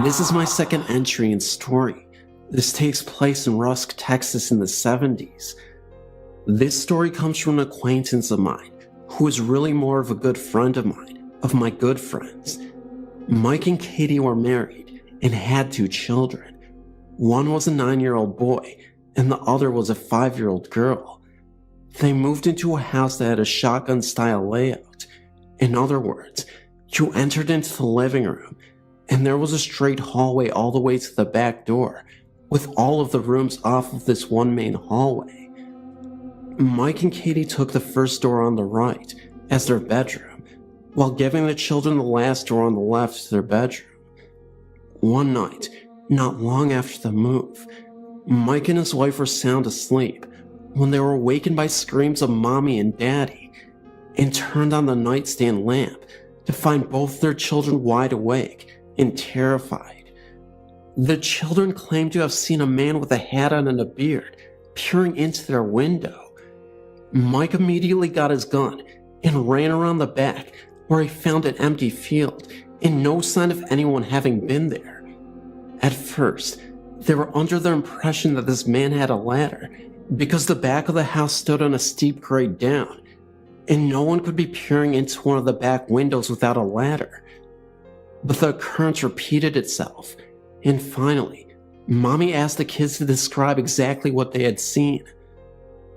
This is my second entry in story. This takes place in Rusk, Texas in the 70s. This story comes from an acquaintance of mine, who is really more of a good friend of mine, of my good friends. Mike and Katie were married and had 2 children. One was a 9-year-old boy, and the other was a 5-year-old girl. They moved into a house that had a shotgun-style layout. In other words, you entered into the living room, and there was a straight hallway all the way to the back door, with all of the rooms off of this one main hallway. Mike and Katie took the first door on the right as their bedroom, while giving the children the last door on the left to their bedroom. One night, not long after the move, Mike and his wife were sound asleep when they were awakened by screams of Mommy and Daddy, and turned on the nightstand lamp to find both their children wide awake and terrified. The children claimed to have seen a man with a hat on and a beard peering into their window. Mike immediately got his gun and ran around the back, where he found an empty field and no sign of anyone having been there. At first, they were under the impression that this man had a ladder because the back of the house stood on a steep grade down, and no one could be peering into one of the back windows without a ladder. But the occurrence repeated itself, and finally, Mommy asked the kids to describe exactly what they had seen.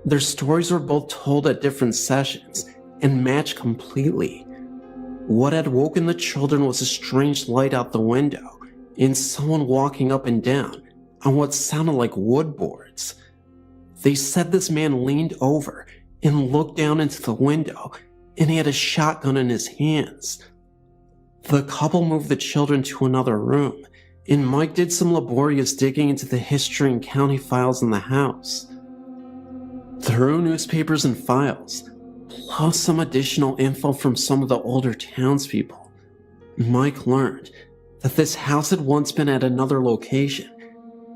Their stories were both told at different sessions and matched completely. What had woken the children was a strange light out the window and someone walking up and down on what sounded like wood boards. They said this man leaned over and looked down into the window, and he had a shotgun in his hands. The couple moved the children to another room, and Mike did some laborious digging into the history and county files in the house. Through newspapers and files, plus some additional info from some of the older townspeople, Mike learned that this house had once been at another location,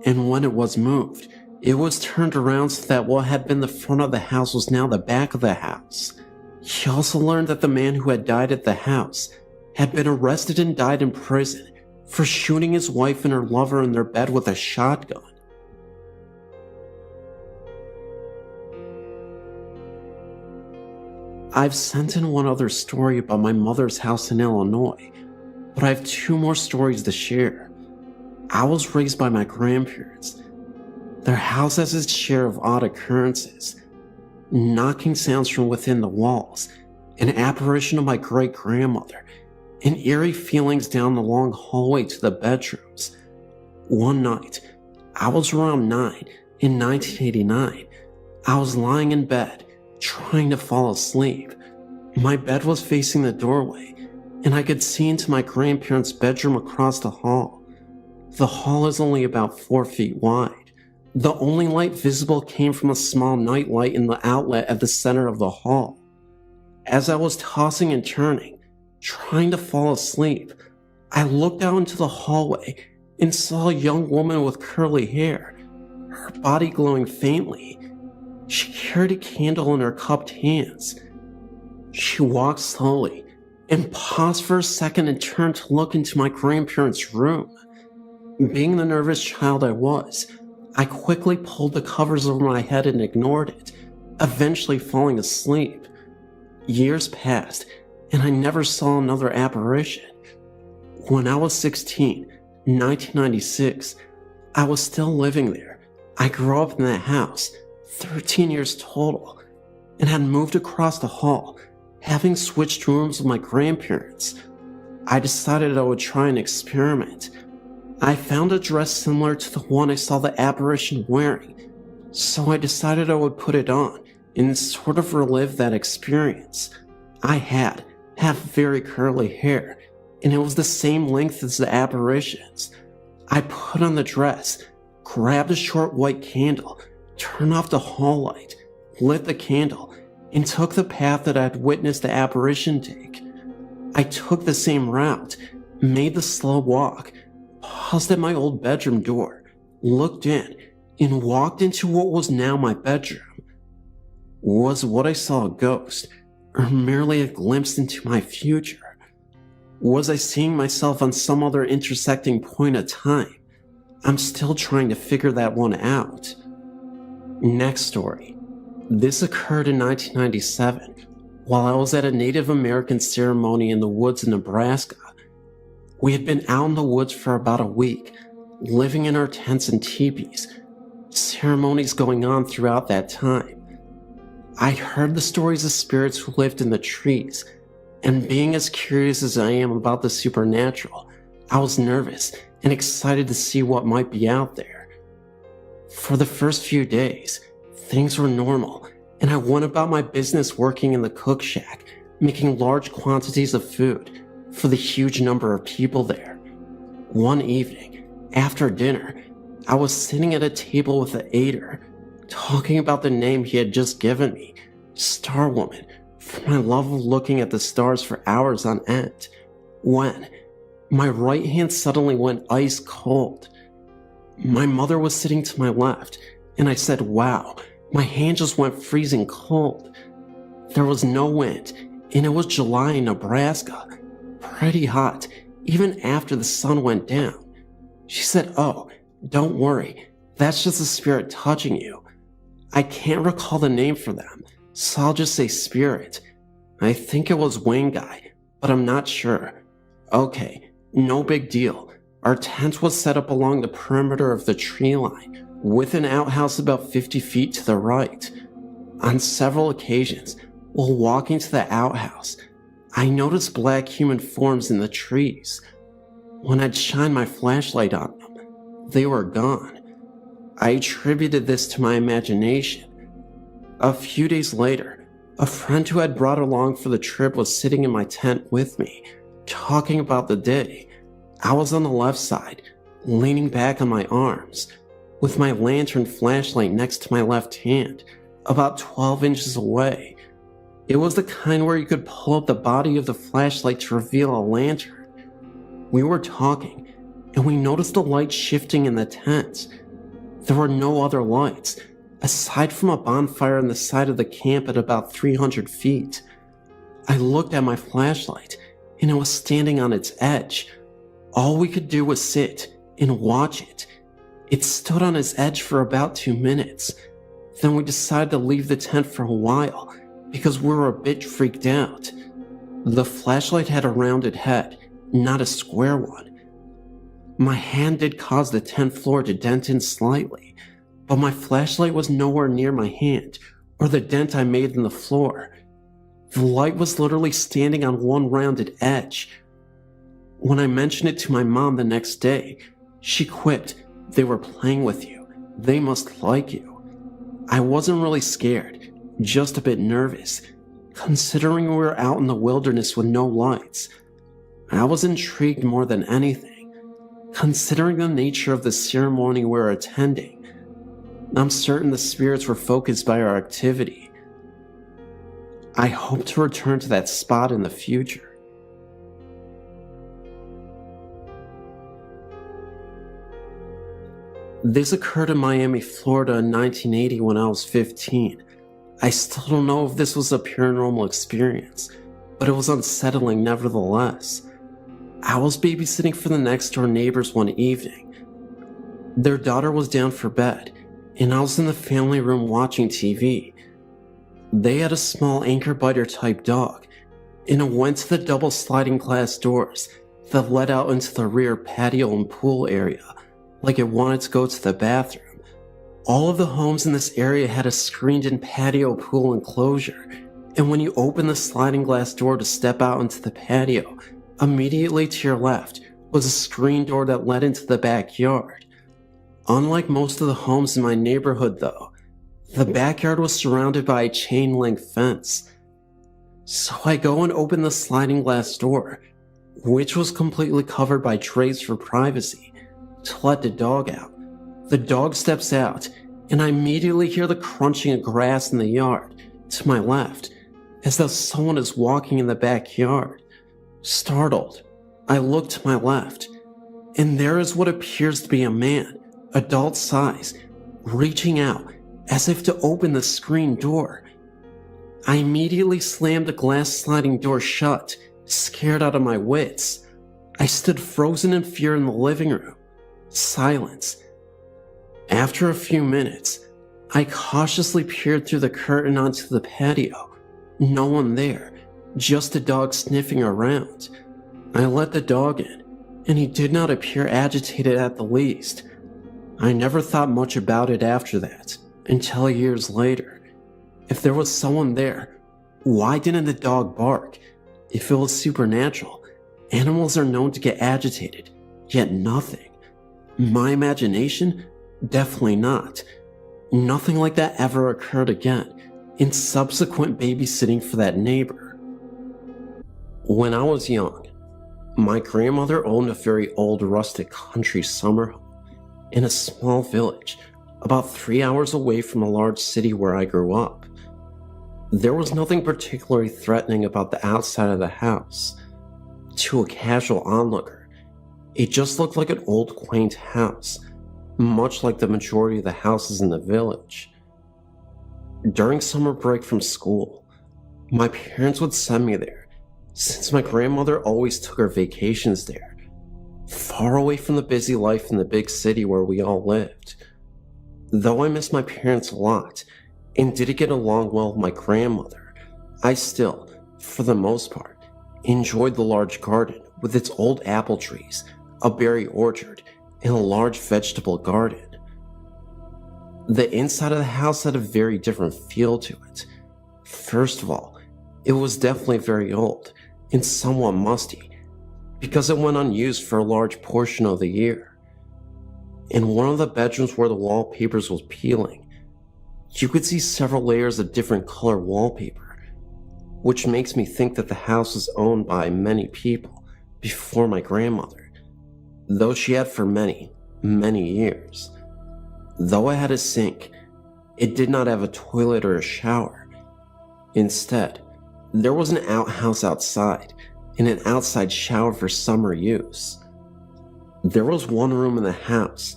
and when it was moved, it was turned around so that what had been the front of the house was now the back of the house. He also learned that the man who had died at the house had been arrested and died in prison for shooting his wife and her lover in their bed with a shotgun. I've sent in one other story about my mother's house in Illinois, but I have 2 more stories to share. I was raised by my grandparents. Their house has its share of odd occurrences. Knocking sounds from within the walls, an apparition of my great-grandmother, and eerie feelings down the long hallway to the bedrooms. One night, I was around 9 in 1989. I was lying in bed, trying to fall asleep. My bed was facing the doorway, and I could see into my grandparents' bedroom across the hall. The hall is only about 4 feet wide. The only light visible came from a small night light in the outlet at the center of the hall. As I was tossing and turning, trying to fall asleep, I looked out into the hallway and saw a young woman with curly hair, her body glowing faintly. She carried a candle in her cupped hands. She walked slowly and paused for a second and turned to look into my grandparents' room. Being the nervous child I was, I quickly pulled the covers over my head and ignored it, eventually falling asleep. Years passed, and I never saw another apparition. When I was 16, in 1996, I was still living there. I grew up in that house, 13 years total, and had moved across the hall, having switched rooms with my grandparents. I decided I would try an experiment. I found a dress similar to the one I saw the apparition wearing, so I decided I would put it on and sort of relive that experience. I have very curly hair, and it was the same length as the apparitions. I put on the dress, grabbed a short white candle, turned off the hall light, lit the candle, and took the path that I had witnessed the apparition take. I took the same route, made the slow walk, paused at my old bedroom door, looked in, and walked into what was now my bedroom. Was what I saw a ghost, or merely a glimpse into my future? Was I seeing myself on some other intersecting point of time? I'm still trying to figure that one out. Next story. This occurred in 1997 while I was at a Native American ceremony in the woods in Nebraska. We had been out in the woods for about a week, living in our tents and teepees. Ceremonies going on throughout that time. I'd heard the stories of spirits who lived in the trees, and being as curious as I am about the supernatural, I was nervous and excited to see what might be out there. For the first few days, things were normal, and I went about my business working in the cook shack, making large quantities of food for the huge number of people there. One evening, after dinner, I was sitting at a table with the aider, talking about the name he had just given me, Star Woman, for my love of looking at the stars for hours on end, when my right hand suddenly went ice cold. My mother was sitting to my left, and I said, "Wow, my hand just went freezing cold." There was no wind, and it was July in Nebraska, pretty hot, even after the sun went down. She said, "Oh, don't worry, that's just a spirit touching you." I can't recall the name for them, so I'll just say spirit. I think it was Wayne Guy, but I'm not sure. Okay, no big deal. Our tent was set up along the perimeter of the tree line, with an outhouse about 50 feet to the right. On several occasions, while walking to the outhouse, I noticed black human forms in the trees. When I'd shine my flashlight on them, they were gone. I attributed this to my imagination. A few days later, a friend who had brought along for the trip was sitting in my tent with me, talking about the day. I was on the left side, leaning back on my arms, with my lantern flashlight next to my left hand, about 12 inches away. It was the kind where you could pull up the body of the flashlight to reveal a lantern. We were talking, and we noticed the light shifting in the tent. There were no other lights, aside from a bonfire on the side of the camp at about 300 feet. I looked at my flashlight, and it was standing on its edge. All we could do was sit and watch it. It stood on its edge for about 2 minutes. Then we decided to leave the tent for a while, because we were a bit freaked out. The flashlight had a rounded head, not a square one. My hand did cause the tent floor to dent in slightly, but my flashlight was nowhere near my hand or the dent I made in the floor. The light was literally standing on one rounded edge. When I mentioned it to my mom the next day, she quipped, "They were playing with you. They must like you." I wasn't really scared, just a bit nervous, considering we were out in the wilderness with no lights. I was intrigued more than anything, considering the nature of the ceremony we were attending. I'm certain the spirits were focused by our activity. I hope to return to that spot in the future. This occurred in Miami, Florida in 1980 when I was 15. I still don't know if this was a paranormal experience, but it was unsettling nevertheless. I was babysitting for the next door neighbors one evening. Their daughter was down for bed, and I was in the family room watching TV. They had a small anchor biter type dog, and it went to the double sliding glass doors that led out into the rear patio and pool area, like it wanted to go to the bathroom. All of the homes in this area had a screened-in patio pool enclosure, and when you opened the sliding glass door to step out into the patio, immediately to your left was a screen door that led into the backyard. Unlike most of the homes in my neighborhood though, the backyard was surrounded by a chain-link fence. So I go and open the sliding glass door, which was completely covered by trays for privacy, to let the dog out. The dog steps out, and I immediately hear the crunching of grass in the yard to my left, as though someone is walking in the backyard. Startled, I look to my left, and there is what appears to be a man, adult size, reaching out as if to open the screen door. I immediately slammed the glass sliding door shut, scared out of my wits. I stood frozen in fear in the living room. Silence. After a few minutes, I cautiously peered through the curtain onto the patio. No one there, just a dog sniffing around. I let the dog in, and he did not appear agitated at the least. I never thought much about it after that, until years later. If there was someone there, why didn't the dog bark? If it was supernatural, animals are known to get agitated, yet nothing. My imagination? Definitely not. Nothing like that ever occurred again in subsequent babysitting for that neighbor. When I was young, my grandmother owned a very old rustic country summer home in a small village about 3 hours away from a large city where I grew up. There was nothing particularly threatening about the outside of the house. To a casual onlooker, it just looked like an old quaint house, much like the majority of the houses in the village. During summer break from school, my parents would send me there, since my grandmother always took her vacations there, far away from the busy life in the big city where we all lived. Though I missed my parents a lot, and didn't get along well with my grandmother, I still, for the most part, enjoyed the large garden with its old apple trees, a berry orchard, and a large vegetable garden. The inside of the house had a very different feel to it. First of all, it was definitely very old and somewhat musty, because it went unused for a large portion of the year. In one of the bedrooms where the wallpapers was peeling, you could see several layers of different color wallpaper, which makes me think that the house was owned by many people before my grandmother, though she had for many, many years. Though it had a sink, it did not have a toilet or a shower. Instead, there was an outhouse outside and an outside shower for summer use. There was one room in the house,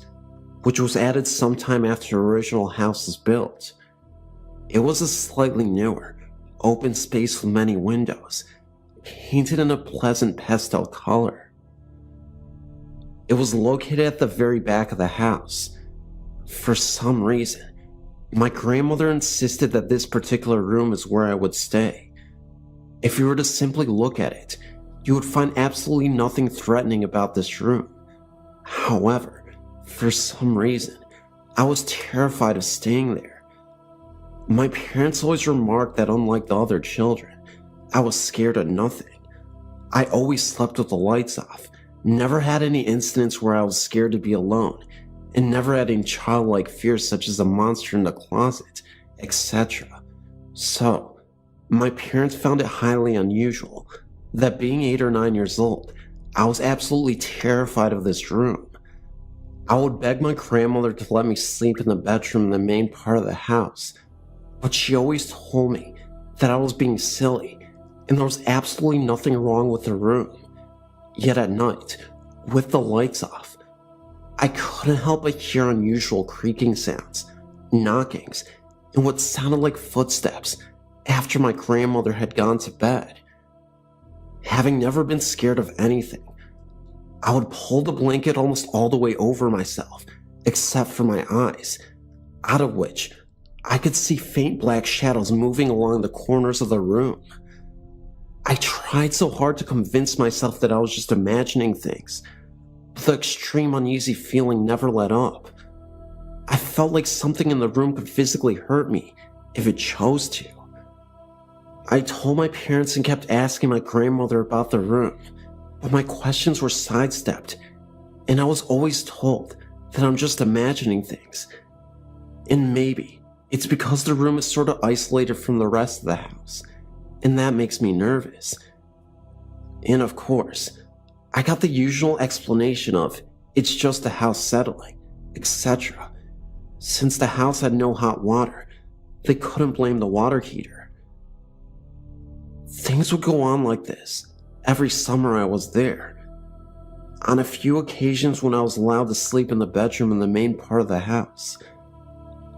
which was added sometime after the original house was built. It was a slightly newer, open space with many windows, painted in a pleasant pastel color. It was located at the very back of the house. For some reason, my grandmother insisted that this particular room is where I would stay. If you were to simply look at it, you would find absolutely nothing threatening about this room. However, for some reason, I was terrified of staying there. My parents always remarked that unlike the other children, I was scared of nothing. I always slept with the lights off, never had any incidents where I was scared to be alone, and never had any childlike fears such as a monster in the closet, etc. So, my parents found it highly unusual that being 8 or 9 years old, I was absolutely terrified of this room. I would beg my grandmother to let me sleep in the bedroom in the main part of the house, but she always told me that I was being silly and there was absolutely nothing wrong with the room. Yet at night, with the lights off, I couldn't help but hear unusual creaking sounds, knockings, and what sounded like footsteps after my grandmother had gone to bed. Having never been scared of anything, I would pull the blanket almost all the way over myself, except for my eyes, out of which I could see faint black shadows moving along the corners of the room. I tried so hard to convince myself that I was just imagining things, but the extreme uneasy feeling never let up. I felt like something in the room could physically hurt me if it chose to. I told my parents and kept asking my grandmother about the room, but my questions were sidestepped, and I was always told that I'm just imagining things. And maybe it's because the room is sort of isolated from the rest of the house, and that makes me nervous. And of course, I got the usual explanation of it's just the house settling, etc. Since the house had no hot water, they couldn't blame the water heater. Things would go on like this every summer I was there. On a few occasions when I was allowed to sleep in the bedroom in the main part of the house,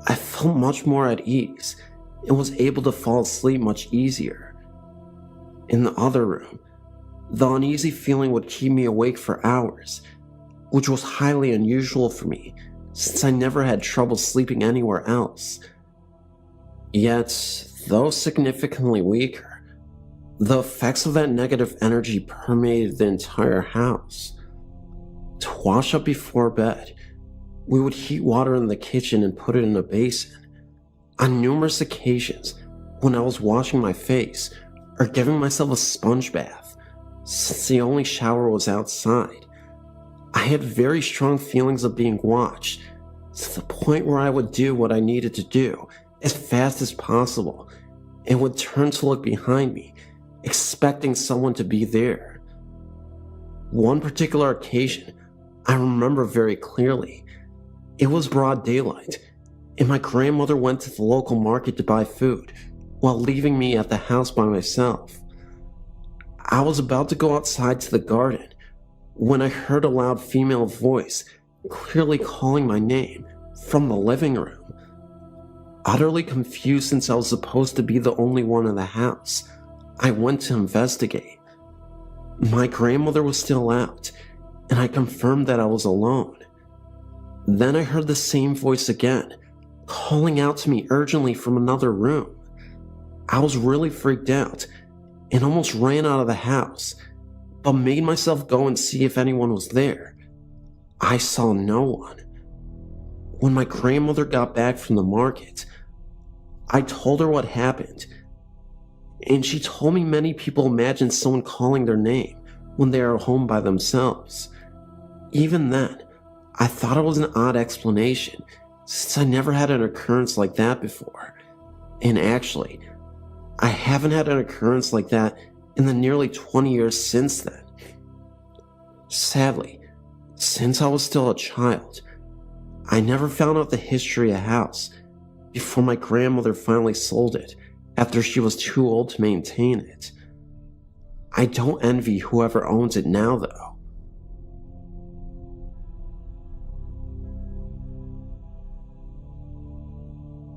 I felt much more at ease, and was able to fall asleep much easier. In the other room, the uneasy feeling would keep me awake for hours, which was highly unusual for me since I never had trouble sleeping anywhere else. Yet, though significantly weaker, the effects of that negative energy permeated the entire house. To wash up before bed, we would heat water in the kitchen and put it in a basin. On numerous occasions, when I was washing my face or giving myself a sponge bath, since the only shower was outside, I had very strong feelings of being watched, to the point where I would do what I needed to do as fast as possible and would turn to look behind me, expecting someone to be there. One particular occasion I remember very clearly. It was broad daylight, and my grandmother went to the local market to buy food, while leaving me at the house by myself. I was about to go outside to the garden when I heard a loud female voice clearly calling my name from the living room. Utterly confused since I was supposed to be the only one in the house, I went to investigate. My grandmother was still out, and I confirmed that I was alone. Then I heard the same voice again, calling out to me urgently from another room. I was really freaked out and almost ran out of the house, but made myself go and see if anyone was there. I saw no one. When my grandmother got back from the market, I told her what happened, and she told me many people imagine someone calling their name when they are home by themselves. Even then, I thought it was an odd explanation, since I never had an occurrence like that before. And actually, I haven't had an occurrence like that in the nearly 20 years since then. Sadly, since I was still a child, I never found out the history of the house before my grandmother finally sold it after she was too old to maintain it. I don't envy whoever owns it now, though.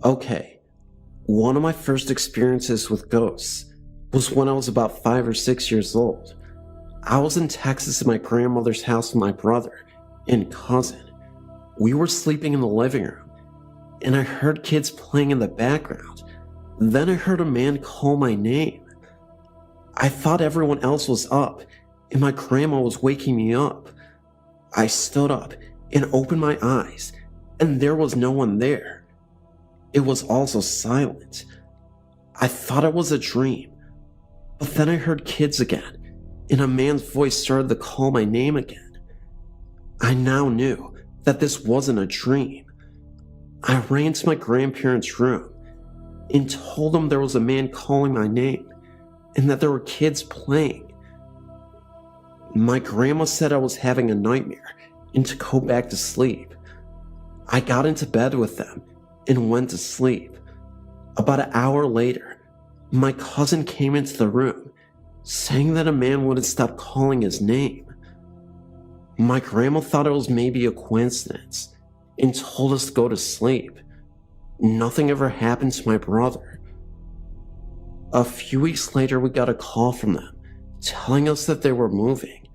Okay, one of my first experiences with ghosts was when I was about 5 or 6 years old. I was in Texas at my grandmother's house with my brother and cousin. We were sleeping in the living room, and I heard kids playing in the background. Then I heard a man call my name. I thought everyone else was up, and my grandma was waking me up. I stood up and opened my eyes, and there was no one there. It was also silent. I thought it was a dream, but then I heard kids again, and a man's voice started to call my name again. I now knew that this wasn't a dream. I ran to my grandparents' room and told them there was a man calling my name and that there were kids playing. My grandma said I was having a nightmare and to go back to sleep. I got into bed with them and went to sleep. About an hour later, my cousin came into the room, saying that a man wouldn't stop calling his name. My grandma thought it was maybe a coincidence and told us to go to sleep. Nothing ever happened to my brother. A few weeks later, we got a call from them, telling us that they were moving.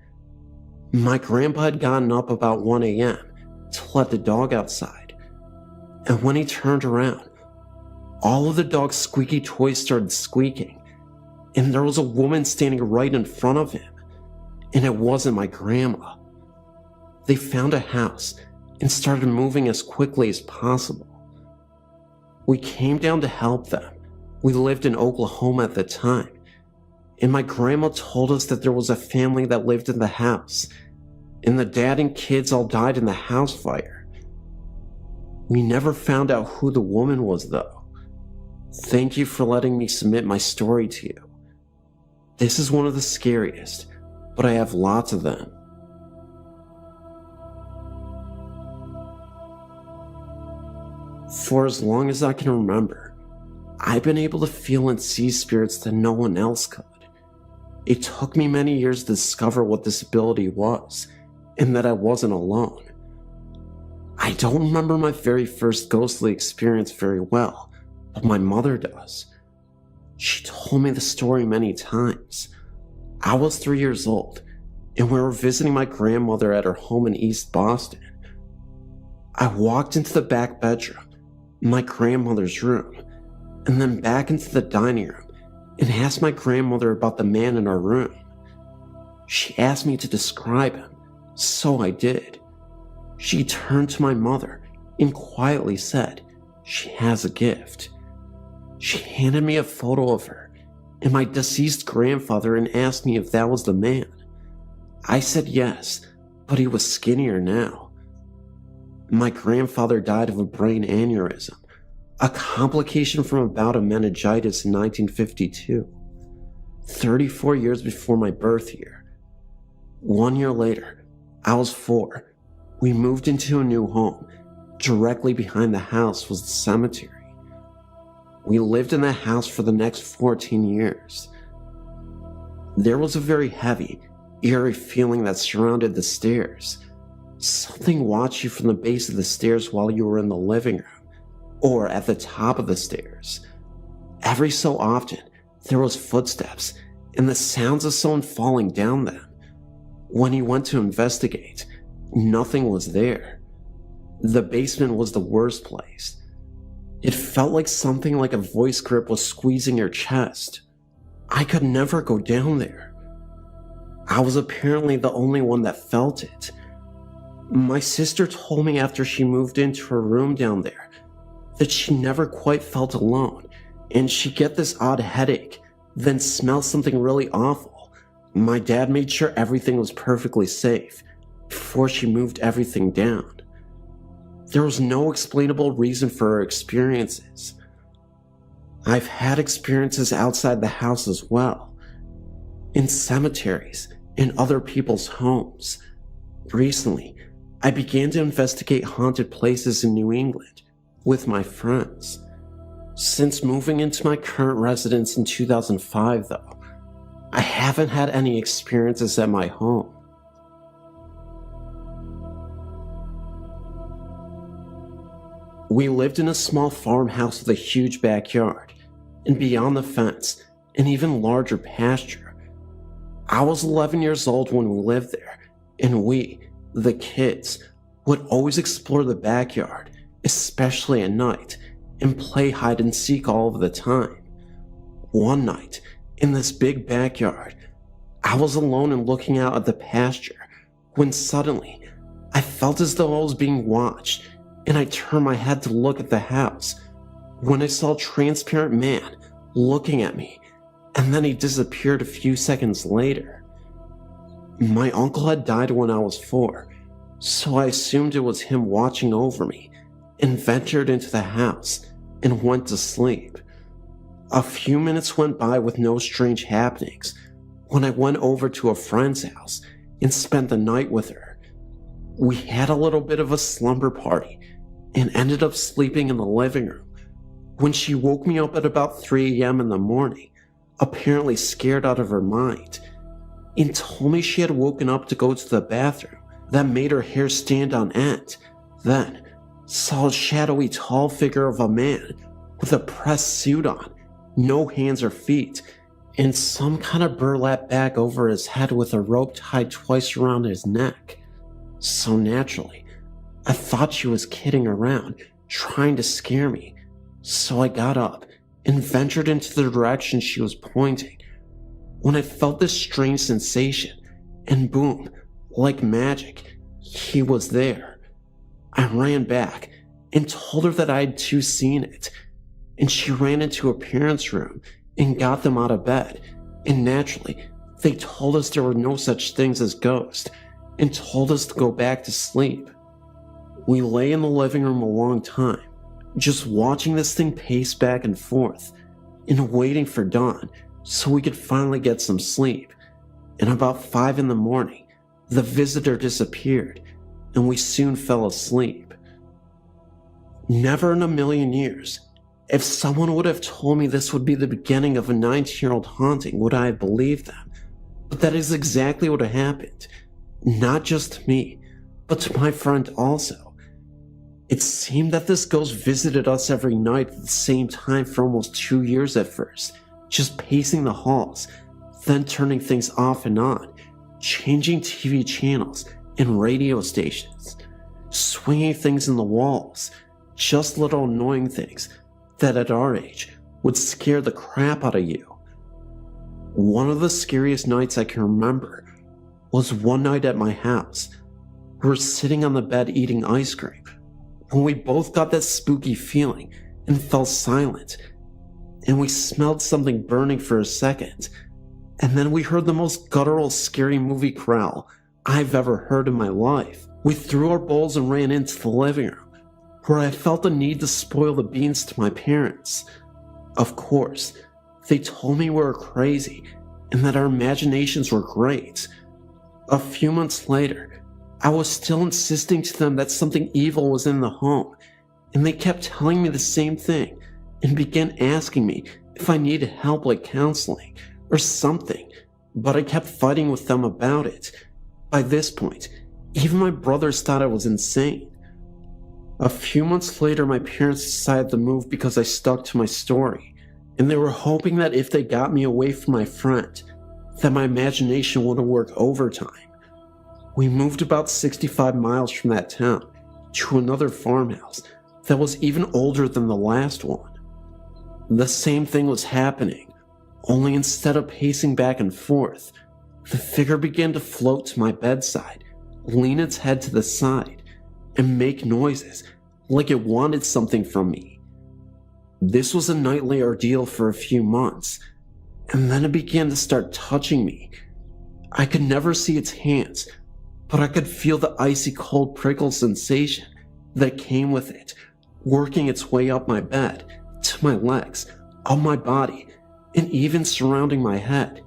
My grandpa had gotten up about 1 a.m. to let the dog outside. And when he turned around, all of the dog's squeaky toys started squeaking, and there was a woman standing right in front of him, and it wasn't my grandma. They found a house and started moving as quickly as possible. We came down to help them. We lived in Oklahoma at the time, and my grandma told us that there was a family that lived in the house, and the dad and kids all died in the house fire. We never found out who the woman was, though. Thank you for letting me submit my story to you. This is one of the scariest, but I have lots of them. For as long as I can remember, I've been able to feel and see spirits that no one else could. It took me many years to discover what this ability was, and that I wasn't alone. I don't remember my very first ghostly experience very well, but my mother does. She told me the story many times. I was 3 years old, and we were visiting my grandmother at her home in East Boston. I walked into the back bedroom, my grandmother's room, and then back into the dining room and asked my grandmother about the man in our room. She asked me to describe him, so I did. She turned to my mother and quietly said, "She has a gift." She handed me a photo of her and my deceased grandfather and asked me if that was the man. I said yes, but he was skinnier now. My grandfather died of a brain aneurysm, a complication from a bout of meningitis in 1952, 34 years before my birth year. 1 year later, I was 4. We moved into a new home. Directly behind the house was the cemetery. We lived in that house for the next 14 years. There was a very heavy, eerie feeling that surrounded the stairs. Something watched you from the base of the stairs while you were in the living room, or at the top of the stairs. Every so often, there was footsteps and the sounds of someone falling down them. When he went to investigate, nothing was there. The basement was the worst place. It felt like something like a voice grip was squeezing your chest. I could never go down there. I was apparently the only one that felt it. My sister told me after she moved into her room down there that she never quite felt alone, and she'd get this odd headache, then smell something really awful. My dad made sure everything was perfectly safe before she moved everything down. There was no explainable reason for her experiences. I've had experiences outside the house as well, in cemeteries, in other people's homes. Recently, I began to investigate haunted places in New England with my friends. Since moving into my current residence in 2005, though, I haven't had any experiences at my home. We lived in a small farmhouse with a huge backyard, and beyond the fence, an even larger pasture. I was 11 years old when we lived there, and we, the kids, would always explore the backyard, especially at night, and play hide and seek all of the time. One night, in this big backyard, I was alone and looking out at the pasture, when suddenly, I felt as though I was being watched, and I turned my head to look at the house, when I saw a transparent man looking at me, and then he disappeared a few seconds later. My uncle had died when I was 4, so I assumed it was him watching over me, and ventured into the house and went to sleep. A few minutes went by with no strange happenings when I went over to a friend's house and spent the night with her. We had a little bit of a slumber party and ended up sleeping in the living room when she woke me up at about 3 a.m. in the morning, apparently scared out of her mind, and told me she had woken up to go to the bathroom. That made her hair stand on end. Then saw a shadowy tall figure of a man with a pressed suit on, no hands or feet, and some kind of burlap bag over his head with a rope tied twice around his neck. So naturally, I thought she was kidding around, trying to scare me. So I got up and ventured into the direction she was pointing, when I felt this strange sensation, and boom, like magic, he was there. I ran back and told her that I had too seen it, and she ran into her parents' room and got them out of bed, and naturally, they told us there were no such things as ghosts, and told us to go back to sleep. We lay in the living room a long time, just watching this thing pace back and forth, and waiting for dawn so we could finally get some sleep. And about 5 in the morning, the visitor disappeared, and we soon fell asleep. Never in a million years, if someone would have told me this would be the beginning of a 19-year-old haunting, would I have believed them. But that is exactly what happened. Not just to me, but to my friend also. It seemed that this ghost visited us every night at the same time for almost 2 years at first, just pacing the halls, then turning things off and on, changing TV channels and radio stations, swinging things in the walls, just little annoying things that at our age would scare the crap out of you. One of the scariest nights I can remember was one night at my house. We were sitting on the bed eating ice cream when we both got that spooky feeling and fell silent, and we smelled something burning for a second, and then we heard the most guttural scary movie growl I've ever heard in my life. We threw our bowls and ran into the living room, where I felt the need to spoil the beans to my parents. Of course, they told me we were crazy and that our imaginations were great. A few months later, I was still insisting to them that something evil was in the home, and they kept telling me the same thing and began asking me if I needed help like counseling or something, but I kept fighting with them about it. By this point, even my brothers thought I was insane. A few months later, my parents decided to move because I stuck to my story, and they were hoping that if they got me away from my friend, that my imagination wouldn't work overtime. We moved about 65 miles from that town to another farmhouse that was even older than the last one. The same thing was happening, only instead of pacing back and forth, the figure began to float to my bedside, lean its head to the side, and make noises like it wanted something from me. This was a nightly ordeal for a few months, and then it began to start touching me. I could never see its hands, but I could feel the icy cold prickle sensation that came with it, working its way up my bed, to my legs, up my body, and even surrounding my head.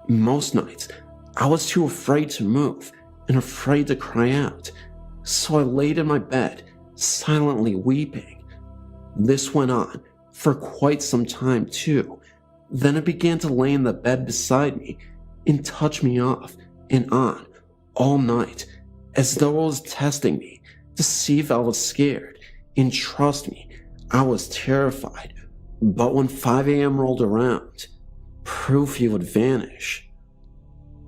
Most nights, I was too afraid to move and afraid to cry out, so I laid in my bed, silently weeping. This went on for quite some time too. Then it began to lay in the bed beside me and touch me off and on all night, as though it was testing me to see if I was scared. And trust me, I was terrified. But when 5 a.m. rolled around, proof he would vanish.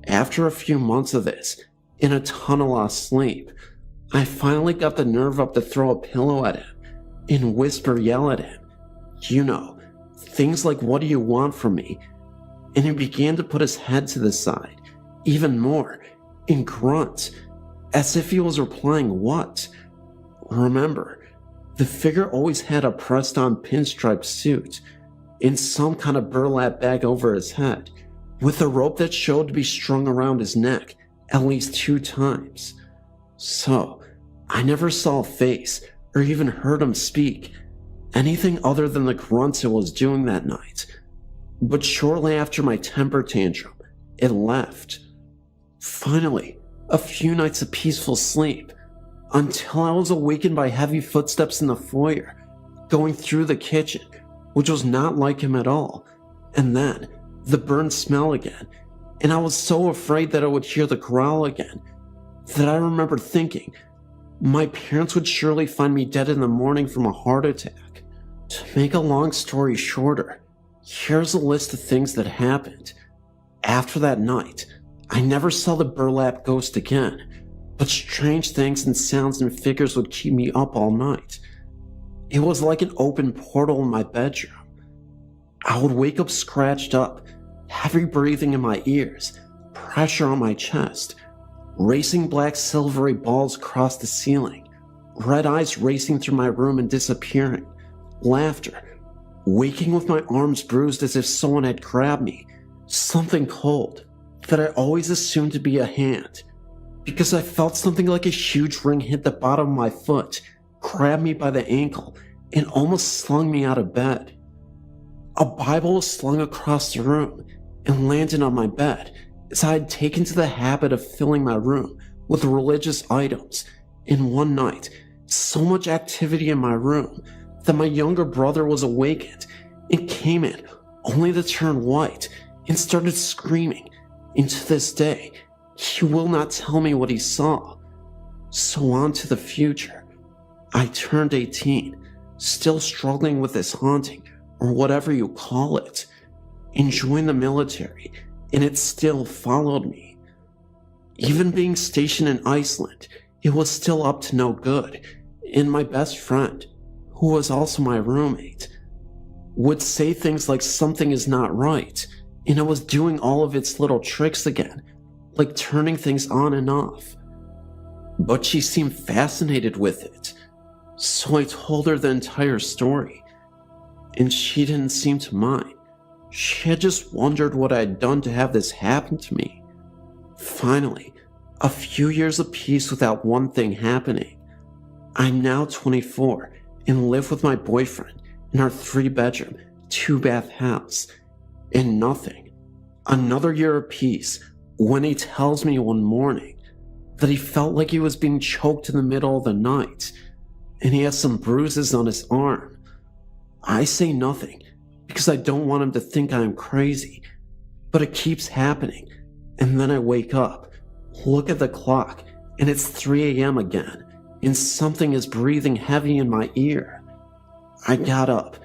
After a few months of this, in a ton of lost sleep, I finally got the nerve up to throw a pillow at him and yell at him. You know, things like, "What do you want from me?" And he began to put his head to the side, even more, and grunt, as if he was replying, "What?" Remember, the figure always had a pressed-on pinstripe suit and some kind of burlap bag over his head, with a rope that showed to be strung around his neck at least 2 times. So, I never saw a face or even heard him speak, anything other than the grunts it was doing that night. But shortly after my temper tantrum, it left. Finally, a few nights of peaceful sleep, until I was awakened by heavy footsteps in the foyer, going through the kitchen, which was not like him at all, and then the burnt smell again, and I was so afraid that I would hear the growl again, that I remember thinking my parents would surely find me dead in the morning from a heart attack. To make a long story shorter, here's a list of things that happened. After that night, I never saw the burlap ghost again, but strange things and sounds and figures would keep me up all night. It was like an open portal in my bedroom. I would wake up scratched up, heavy breathing in my ears, pressure on my chest, racing black silvery balls across the ceiling, red eyes racing through my room and disappearing, laughter, waking with my arms bruised as if someone had grabbed me, something cold that I always assumed to be a hand, because I felt something like a huge ring hit the bottom of my foot, grabbed me by the ankle, and almost slung me out of bed. A Bible was slung across the room and landed on my bed, as I had taken to the habit of filling my room with religious items. In one night, so much activity in my room that my younger brother was awakened and came in only to turn white and started screaming. And to this day, he will not tell me what he saw. So on to the future. I turned 18, still struggling with this haunting, or whatever you call it, and joined the military, and it still followed me. Even being stationed in Iceland, it was still up to no good, and my best friend, who was also my roommate, would say things like something is not right, and it was doing all of its little tricks again, like turning things on and off. But she seemed fascinated with it, so I told her the entire story, and she didn't seem to mind. She had just wondered what I had done to have this happen to me. Finally, a few years of peace without one thing happening. I'm now 24 and live with my boyfriend in our 3-bedroom, 2-bath house, and nothing. Another year of peace when he tells me one morning that he felt like he was being choked in the middle of the night, and he has some bruises on his arm. I say nothing because I don't want him to think I am crazy, but it keeps happening, and then I wake up, look at the clock, and it's 3 a.m. again, and something is breathing heavy in my ear. I got up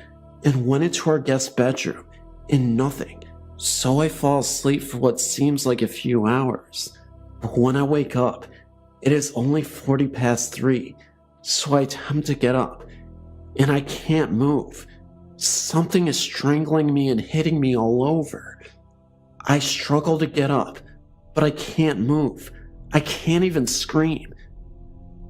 and went into our guest bedroom, and nothing, so I fall asleep for what seems like a few hours. But when I wake up, it is only 40 past 3, so I attempt to get up, and I can't move. Something is strangling me and hitting me all over. I struggle to get up, but I can't move. I can't even scream.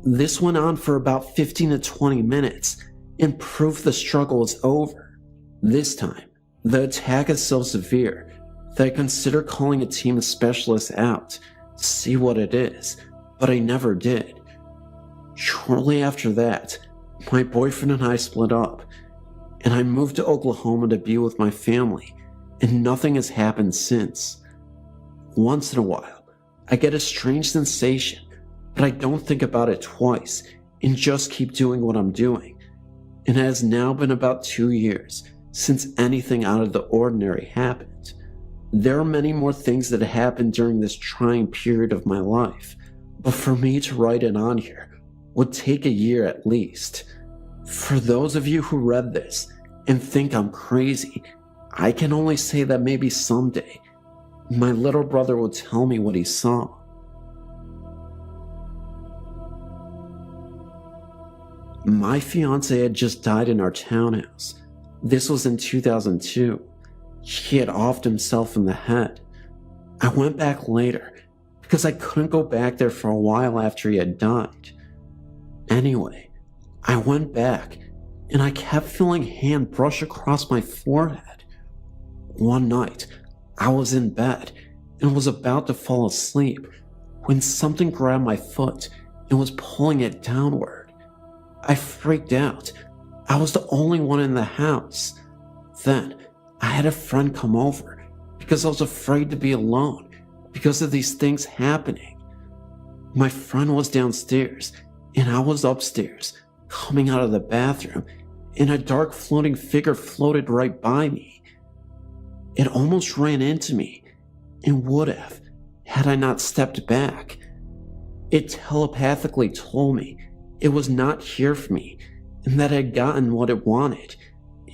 This went on for about 15 to 20 minutes, and proof the struggle is over. This time, the attack is so severe that I consider calling a team of specialists out to see what it is, but I never did. Shortly after that, my boyfriend and I split up, and I moved to Oklahoma to be with my family, and nothing has happened since. Once in a while, I get a strange sensation, but I don't think about it twice and just keep doing what I'm doing. It has now been about 2 years since anything out of the ordinary happened. There are many more things that happened during this trying period of my life, but for me to write it on here would take a year at least. For those of you who read this and think I'm crazy, I can only say that maybe someday my little brother will tell me what he saw. My fiance had just died in our townhouse. This was in 2002. He had offed himself in the head. I went back later because I couldn't go back there for a while after he had died. Anyway, I went back and I kept feeling hand brush across my forehead. One night, I was in bed and was about to fall asleep when something grabbed my foot and was pulling it downward. I freaked out. I was the only one in the house. Then, I had a friend come over because I was afraid to be alone because of these things happening. My friend was downstairs and I was upstairs, coming out of the bathroom, and a dark floating figure floated right by me. It almost ran into me and would have had I not stepped back. It telepathically told me it was not here for me and that I had gotten what it wanted,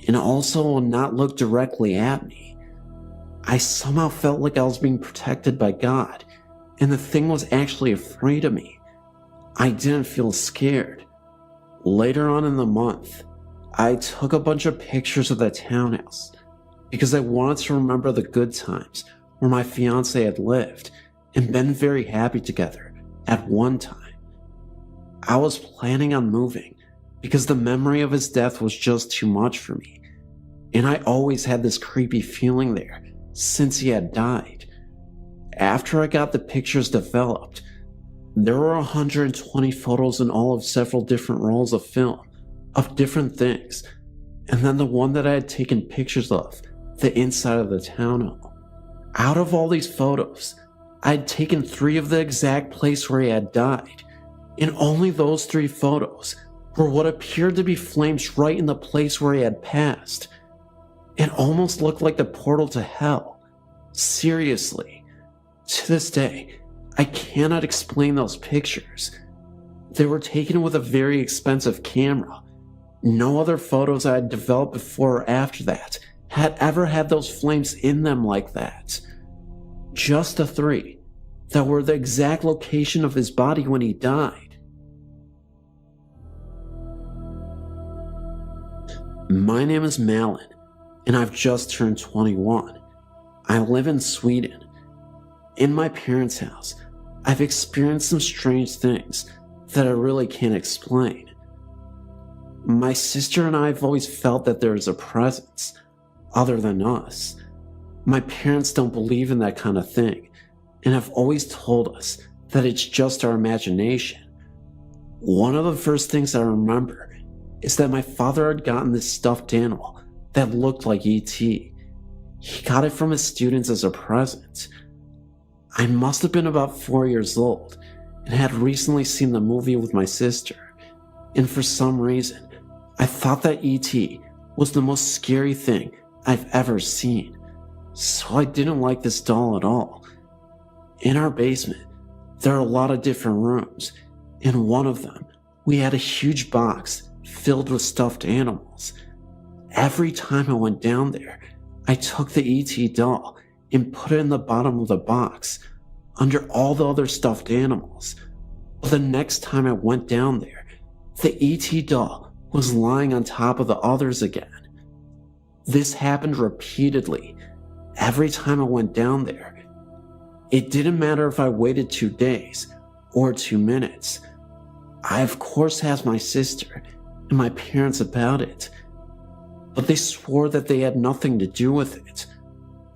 and also will not look directly at me. I somehow felt like I was being protected by God, and the thing was actually afraid of me. I didn't feel scared. Later on in the month, I took a bunch of pictures of the townhouse because I wanted to remember the good times where my fiance had lived and been very happy together at one time. I was planning on moving because the memory of his death was just too much for me, and I always had this creepy feeling there since he had died. After I got the pictures developed, there were 120 photos in all of several different rolls of film of different things, and then the one that I had taken pictures of, the inside of the townhome. Out of all these photos, I had taken 3 of the exact place where he had died, and only those 3 photos were what appeared to be flames right in the place where he had passed. It almost looked like the portal to hell. Seriously. To this day, I cannot explain those pictures. They were taken with a very expensive camera. No other photos I had developed before or after that had ever had those flames in them like that. Just the 3 that were the exact location of his body when he died. My name is Malin, and I've just turned 21. I live in Sweden. In my parents' house, I've experienced some strange things that I really can't explain. My sister and I have always felt that there is a presence other than us. My parents don't believe in that kind of thing, and have always told us that it's just our imagination. One of the first things I remember is that my father had gotten this stuffed animal that looked like E.T. He got it from his students as a present. I must have been about 4 years old and had recently seen the movie with my sister, and for some reason, I thought that E.T. was the most scary thing I've ever seen, so I didn't like this doll at all. In our basement, there are a lot of different rooms. In one of them, we had a huge box filled with stuffed animals. Every time I went down there, I took the E.T. doll and put it in the bottom of the box, under all the other stuffed animals. But the next time I went down there, the E.T. doll was lying on top of the others again. This happened repeatedly, every time I went down there. It didn't matter if I waited 2 days or 2 minutes. I of course asked my sister and my parents about it, but they swore that they had nothing to do with it.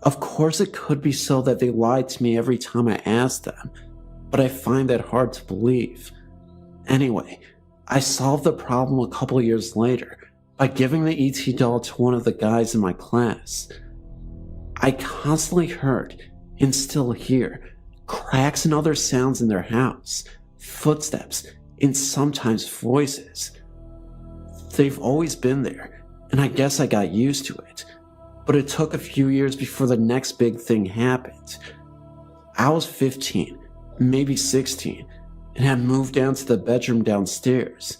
Of course it could be so that they lied to me every time I asked them, but I find that hard to believe. Anyway, I solved the problem a couple years later by giving the E.T. doll to one of the guys in my class. I constantly heard, and still hear, cracks and other sounds in their house, footsteps, and sometimes voices. They've always been there, and I guess I got used to it, but it took a few years before the next big thing happened. I was 15, maybe 16, and had moved down to the bedroom downstairs.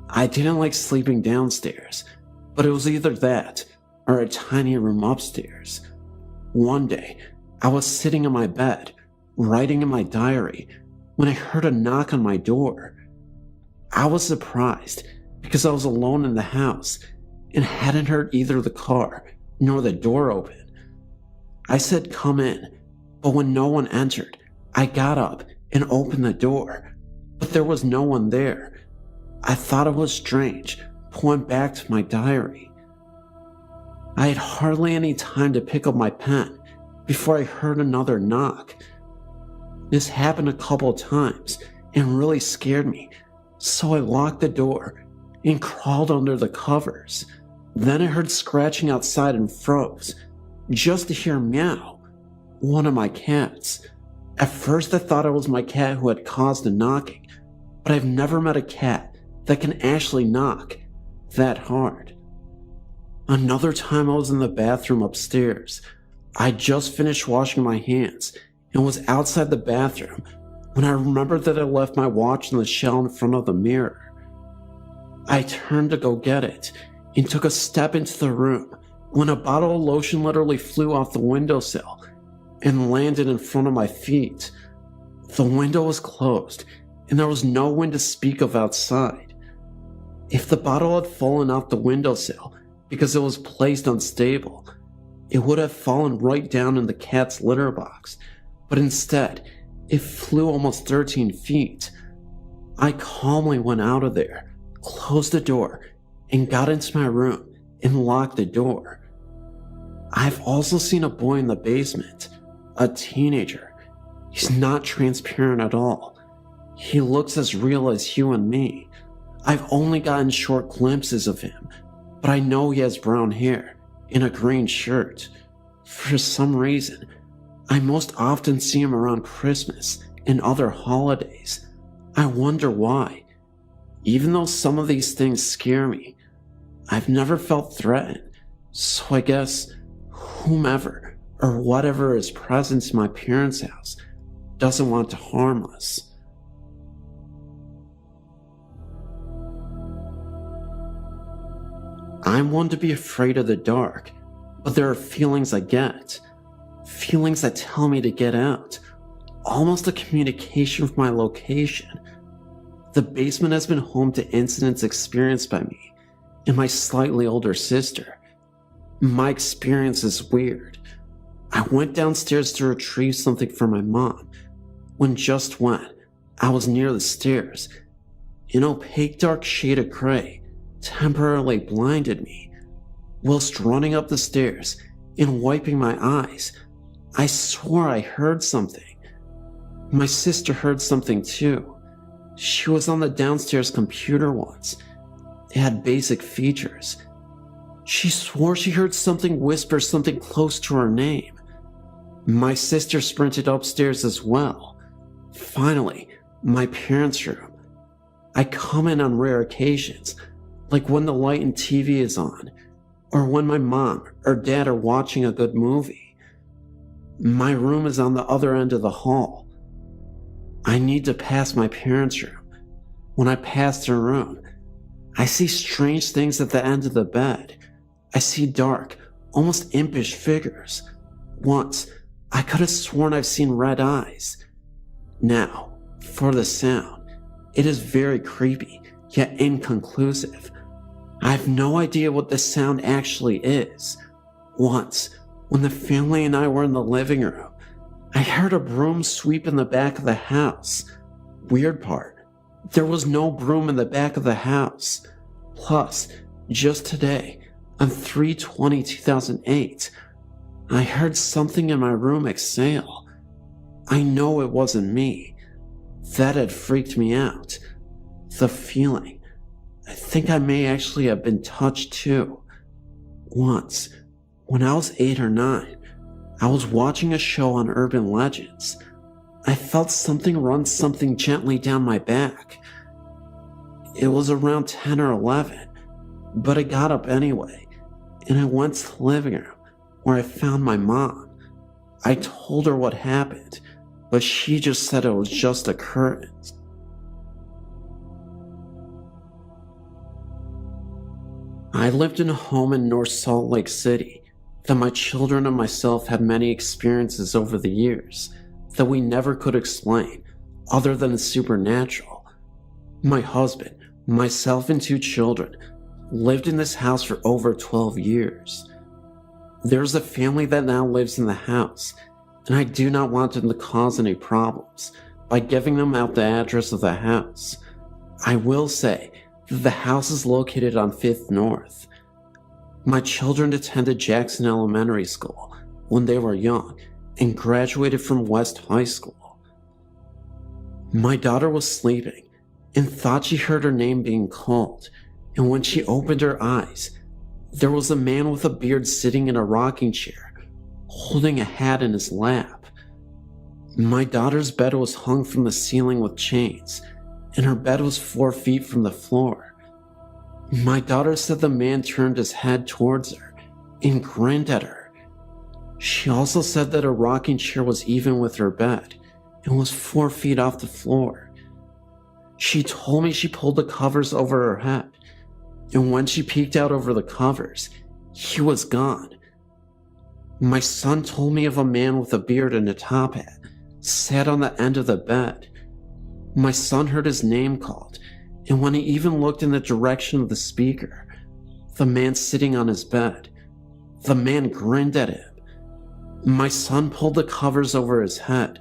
I didn't like sleeping downstairs, but it was either that or a tiny room upstairs. One day, I was sitting in my bed, writing in my diary, when I heard a knock on my door. I was surprised because I was alone in the house and hadn't heard either the car nor the door open. I said, "Come in," but when no one entered, I got up and opened the door, but there was no one there. I thought it was strange, but went back to my diary. I had hardly any time to pick up my pen before I heard another knock. This happened a couple times and really scared me, so I locked the door and crawled under the covers. Then I heard scratching outside and froze, just to hear meow, one of my cats. At first I thought it was my cat who had caused the knocking, but I've never met a cat that can actually knock that hard. Another time I was in the bathroom upstairs. I just finished washing my hands and was outside the bathroom when I remembered that I left my watch on the shelf in front of the mirror. I turned to go get it and took a step into the room when a bottle of lotion literally flew off the windowsill and landed in front of my feet. The window was closed and there was no wind to speak of outside. If the bottle had fallen off the windowsill because it was placed unstable, it would have fallen right down in the cat's litter box, but instead, it flew almost 13 feet. I calmly went out of there, closed the door, and got into my room and locked the door. I've also seen a boy in the basement, a teenager. He's not transparent at all. He looks as real as you and me. I've only gotten short glimpses of him, but I know he has brown hair in a green shirt. For some reason, I most often see him around Christmas and other holidays. I wonder why. Even though some of these things scare me, I've never felt threatened, so I guess whomever or whatever is present in my parents' house doesn't want to harm us. I'm one to be afraid of the dark, but there are feelings I get. Feelings that tell me to get out. Almost a communication with my location. The basement has been home to incidents experienced by me and my slightly older sister. My experience is weird. I went downstairs to retrieve something for my mom, when I was near the stairs. An opaque dark shade of gray temporarily blinded me. Whilst running up the stairs and wiping my eyes, I swore I heard something. My sister heard something too. She was on the downstairs computer once. It had basic features. She swore she heard something whisper something close to her name. My sister sprinted upstairs as well. Finally, my parents' room. I come in on rare occasions, like when the light and TV is on, or when my mom or dad are watching a good movie. My room is on the other end of the hall. I need to pass my parents' room. When I pass their room, I see strange things at the end of the bed. I see dark, almost impish figures. Once, I could have sworn I've seen red eyes. Now, for the sound, it is very creepy, yet inconclusive. I have no idea what the sound actually is. Once, when the family and I were in the living room, I heard a broom sweep in the back of the house. Weird part, there was no broom in the back of the house. Plus, just today, on 3/20/2008, I heard something in my room exhale. I know it wasn't me. That had freaked me out. The feeling. I think I may actually have been touched too. Once, when I was 8 or 9, I was watching a show on urban legends. I felt something run something gently down my back. It was around 10 or 11, but I got up anyway, and I went to the living room where I found my mom. I told her what happened, but she just said it was just a curtain. I lived in a home in North Salt Lake City that my children and myself had many experiences over the years that we never could explain other than the supernatural. My husband, myself, and 2 children lived in this house for over 12 years. There's a family that now lives in the house, and I do not want them to cause any problems by giving them out the address of the house. I will say that the house is located on 5th North. My children attended Jackson Elementary School when they were young and graduated from West High School. My daughter was sleeping and thought she heard her name being called, and when she opened her eyes, there was a man with a beard sitting in a rocking chair, holding a hat in his lap. My daughter's bed was hung from the ceiling with chains, and her bed was 4 feet from the floor. My daughter said the man turned his head towards her and grinned at her. She also said that her rocking chair was even with her bed and was 4 feet off the floor. She told me she pulled the covers over her head, and when she peeked out over the covers, he was gone. My son told me of a man with a beard and a top hat sat on the end of the bed. My son heard his name called, and when he even looked in the direction of the speaker, the man sitting on his bed, the man grinned at him. My son pulled the covers over his head,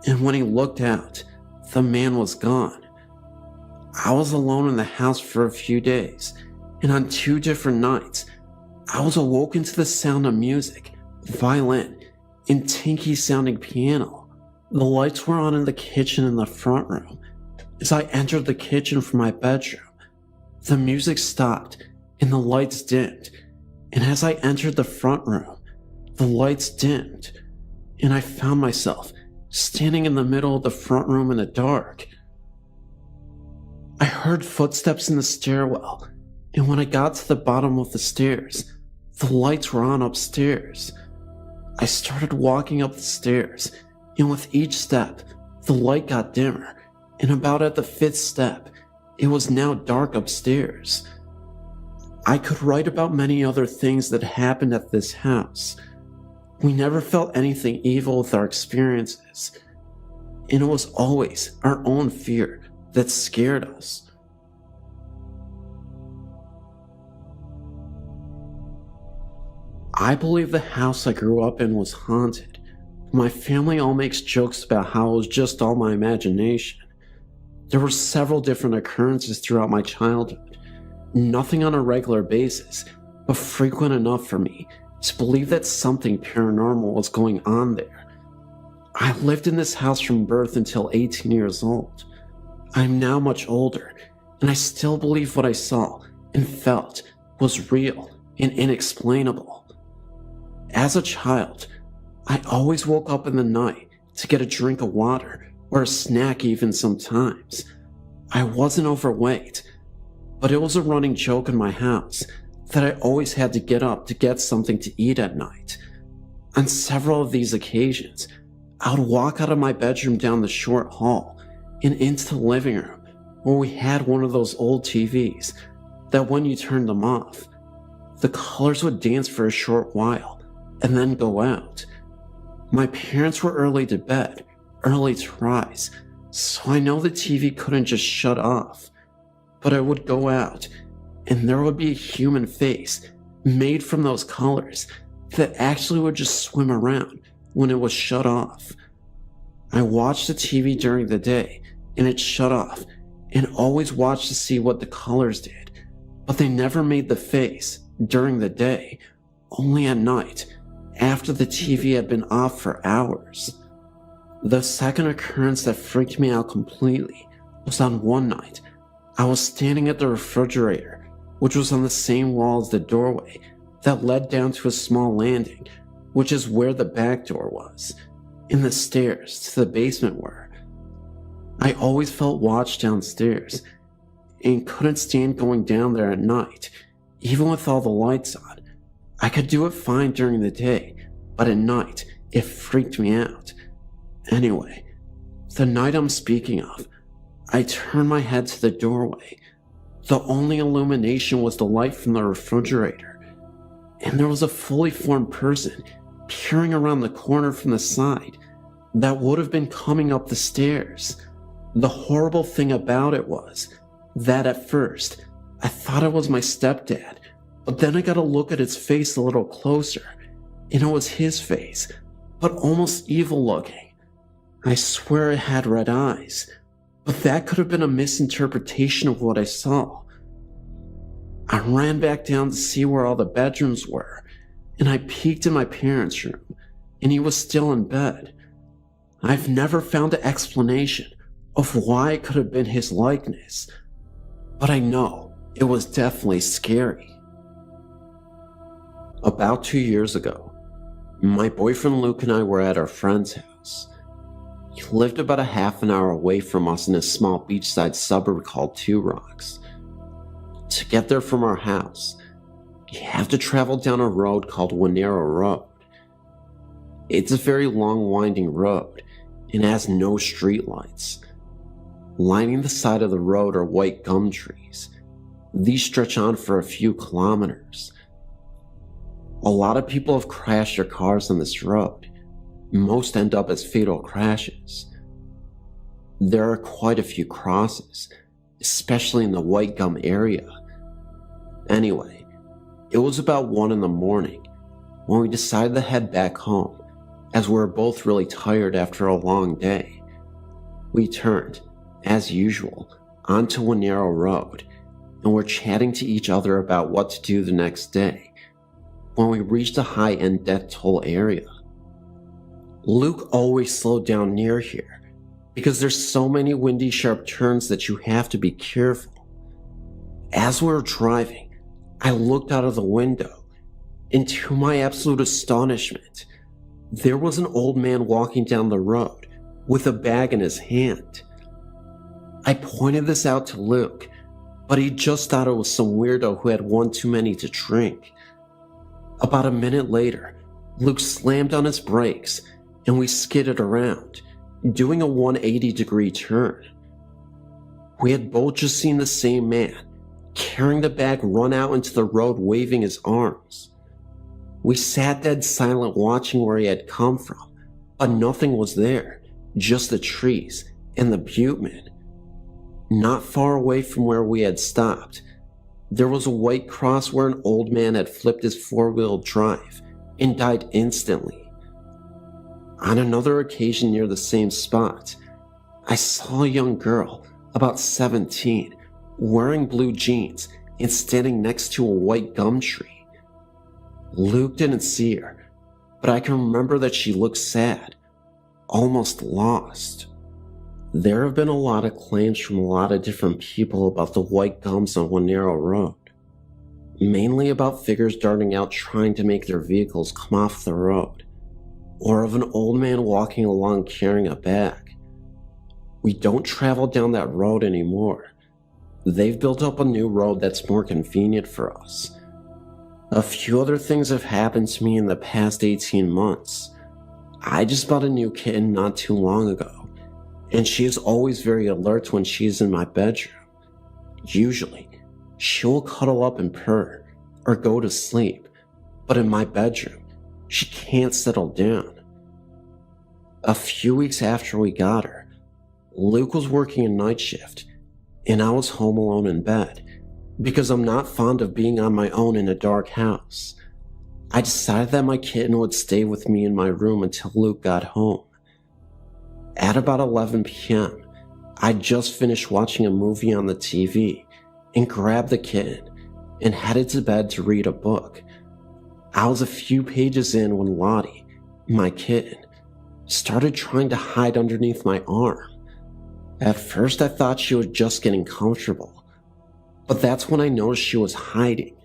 and when he looked out, the man was gone. I was alone in the house for a few days, and on 2 different nights, I was awoken to the sound of music, violin, and tinky sounding piano. The lights were on in the kitchen and the front room. As I entered the kitchen from my bedroom, the music stopped and the lights dimmed, and as I entered the front room, the lights dimmed, and I found myself standing in the middle of the front room in the dark. I heard footsteps in the stairwell, and when I got to the bottom of the stairs, the lights were on upstairs. I started walking up the stairs, and with each step, the light got dimmer, and about at the 5th step, it was now dark upstairs. I could write about many other things that happened at this house. We never felt anything evil with our experiences, and it was always our own fear that scared us. I believe the house I grew up in was haunted. My family all makes jokes about how it was just all my imagination. There were several different occurrences throughout my childhood, nothing on a regular basis, but frequent enough for me to believe that something paranormal was going on there. I lived in this house from birth until 18 years old. I'm now much older, and I still believe what I saw and felt was real and inexplainable. As a child, I always woke up in the night to get a drink of water or a snack even sometimes. I wasn't overweight, but it was a running joke in my house that I always had to get up to get something to eat at night. On several of these occasions, I would walk out of my bedroom down the short hall and into the living room where we had one of those old TVs that when you turned them off, the colors would dance for a short while and then go out. My parents were early to bed, early to rise, so I know the TV couldn't just shut off, but it would go out and there would be a human face made from those colors that actually would just swim around when it was shut off. I watched the TV during the day and it shut off and always watched to see what the colors did, but they never made the face during the day, only at night after the TV had been off for hours. The second occurrence that freaked me out completely was on one night. I was standing at the refrigerator, which was on the same wall as the doorway that led down to a small landing, which is where the back door was, and the stairs to the basement were. I always felt watched downstairs and couldn't stand going down there at night, even with all the lights on. I could do it fine during the day, but at night it freaked me out. Anyway, the night I'm speaking of, I turned my head to the doorway. The only illumination was the light from the refrigerator, and there was a fully formed person peering around the corner from the side that would have been coming up the stairs. The horrible thing about it was that at first I thought it was my stepdad, but then I got a look at his face a little closer, and it was his face, but almost evil looking. I swear it had red eyes, but that could have been a misinterpretation of what I saw. I ran back down to see where all the bedrooms were, and I peeked in my parents' room, and he was still in bed. I've never found an explanation of why it could have been his likeness, but I know it was definitely scary. About 2 years ago, my boyfriend Luke and I were at our friend's house. He lived about a half an hour away from us in a small beachside suburb called Two Rocks. To get there from our house, you have to travel down a road called Winero Road. It's a very long winding road and has no streetlights. Lining the side of the road are white gum trees. These stretch on for a few kilometers. A lot of people have crashed their cars on this road. Most end up as fatal crashes. There are quite a few crosses, especially in the white gum area. Anyway, it was about 1 in the morning when we decided to head back home, as we were both really tired after a long day. We turned, as usual, onto Winero Road, and were chatting to each other about what to do the next day, when we reached a high-end death toll area. Luke always slowed down near here, because there's so many windy sharp turns that you have to be careful. As we were driving, I looked out of the window, and to my absolute astonishment, there was an old man walking down the road with a bag in his hand. I pointed this out to Luke, but he just thought it was some weirdo who had one too many to drink. About a minute later, Luke slammed on his brakes and we skidded around, doing a 180-degree turn. We had both just seen the same man carrying the bag, run out into the road waving his arms. We sat dead silent watching where he had come from, but nothing was there, just the trees and the butte man. Not far away from where we had stopped, there was a white cross where an old man had flipped his four-wheel drive and died instantly. On another occasion near the same spot, I saw a young girl, about 17, wearing blue jeans and standing next to a white gum tree. Luke didn't see her, but I can remember that she looked sad, almost lost. There have been a lot of claims from a lot of different people about the white gums on one narrow road, mainly about figures darting out trying to make their vehicles come off the road, or of an old man walking along carrying a bag. We don't travel down that road anymore. They've built up a new road that's more convenient for us. A few other things have happened to me in the past 18 months. I just bought a new kitten not too long ago, and she is always very alert when she is in my bedroom. Usually, she will cuddle up and purr, or go to sleep, but in my bedroom, she can't settle down. A few weeks after we got her, Luke was working a night shift, and I was home alone in bed, because I'm not fond of being on my own in a dark house. I decided that my kitten would stay with me in my room until Luke got home. At about 11 p.m., I just finished watching a movie on the TV and grabbed the kitten and headed to bed to read a book. I was a few pages in when Lottie, my kitten, started trying to hide underneath my arm. At first I thought she was just getting comfortable, but that's when I noticed she was hiding.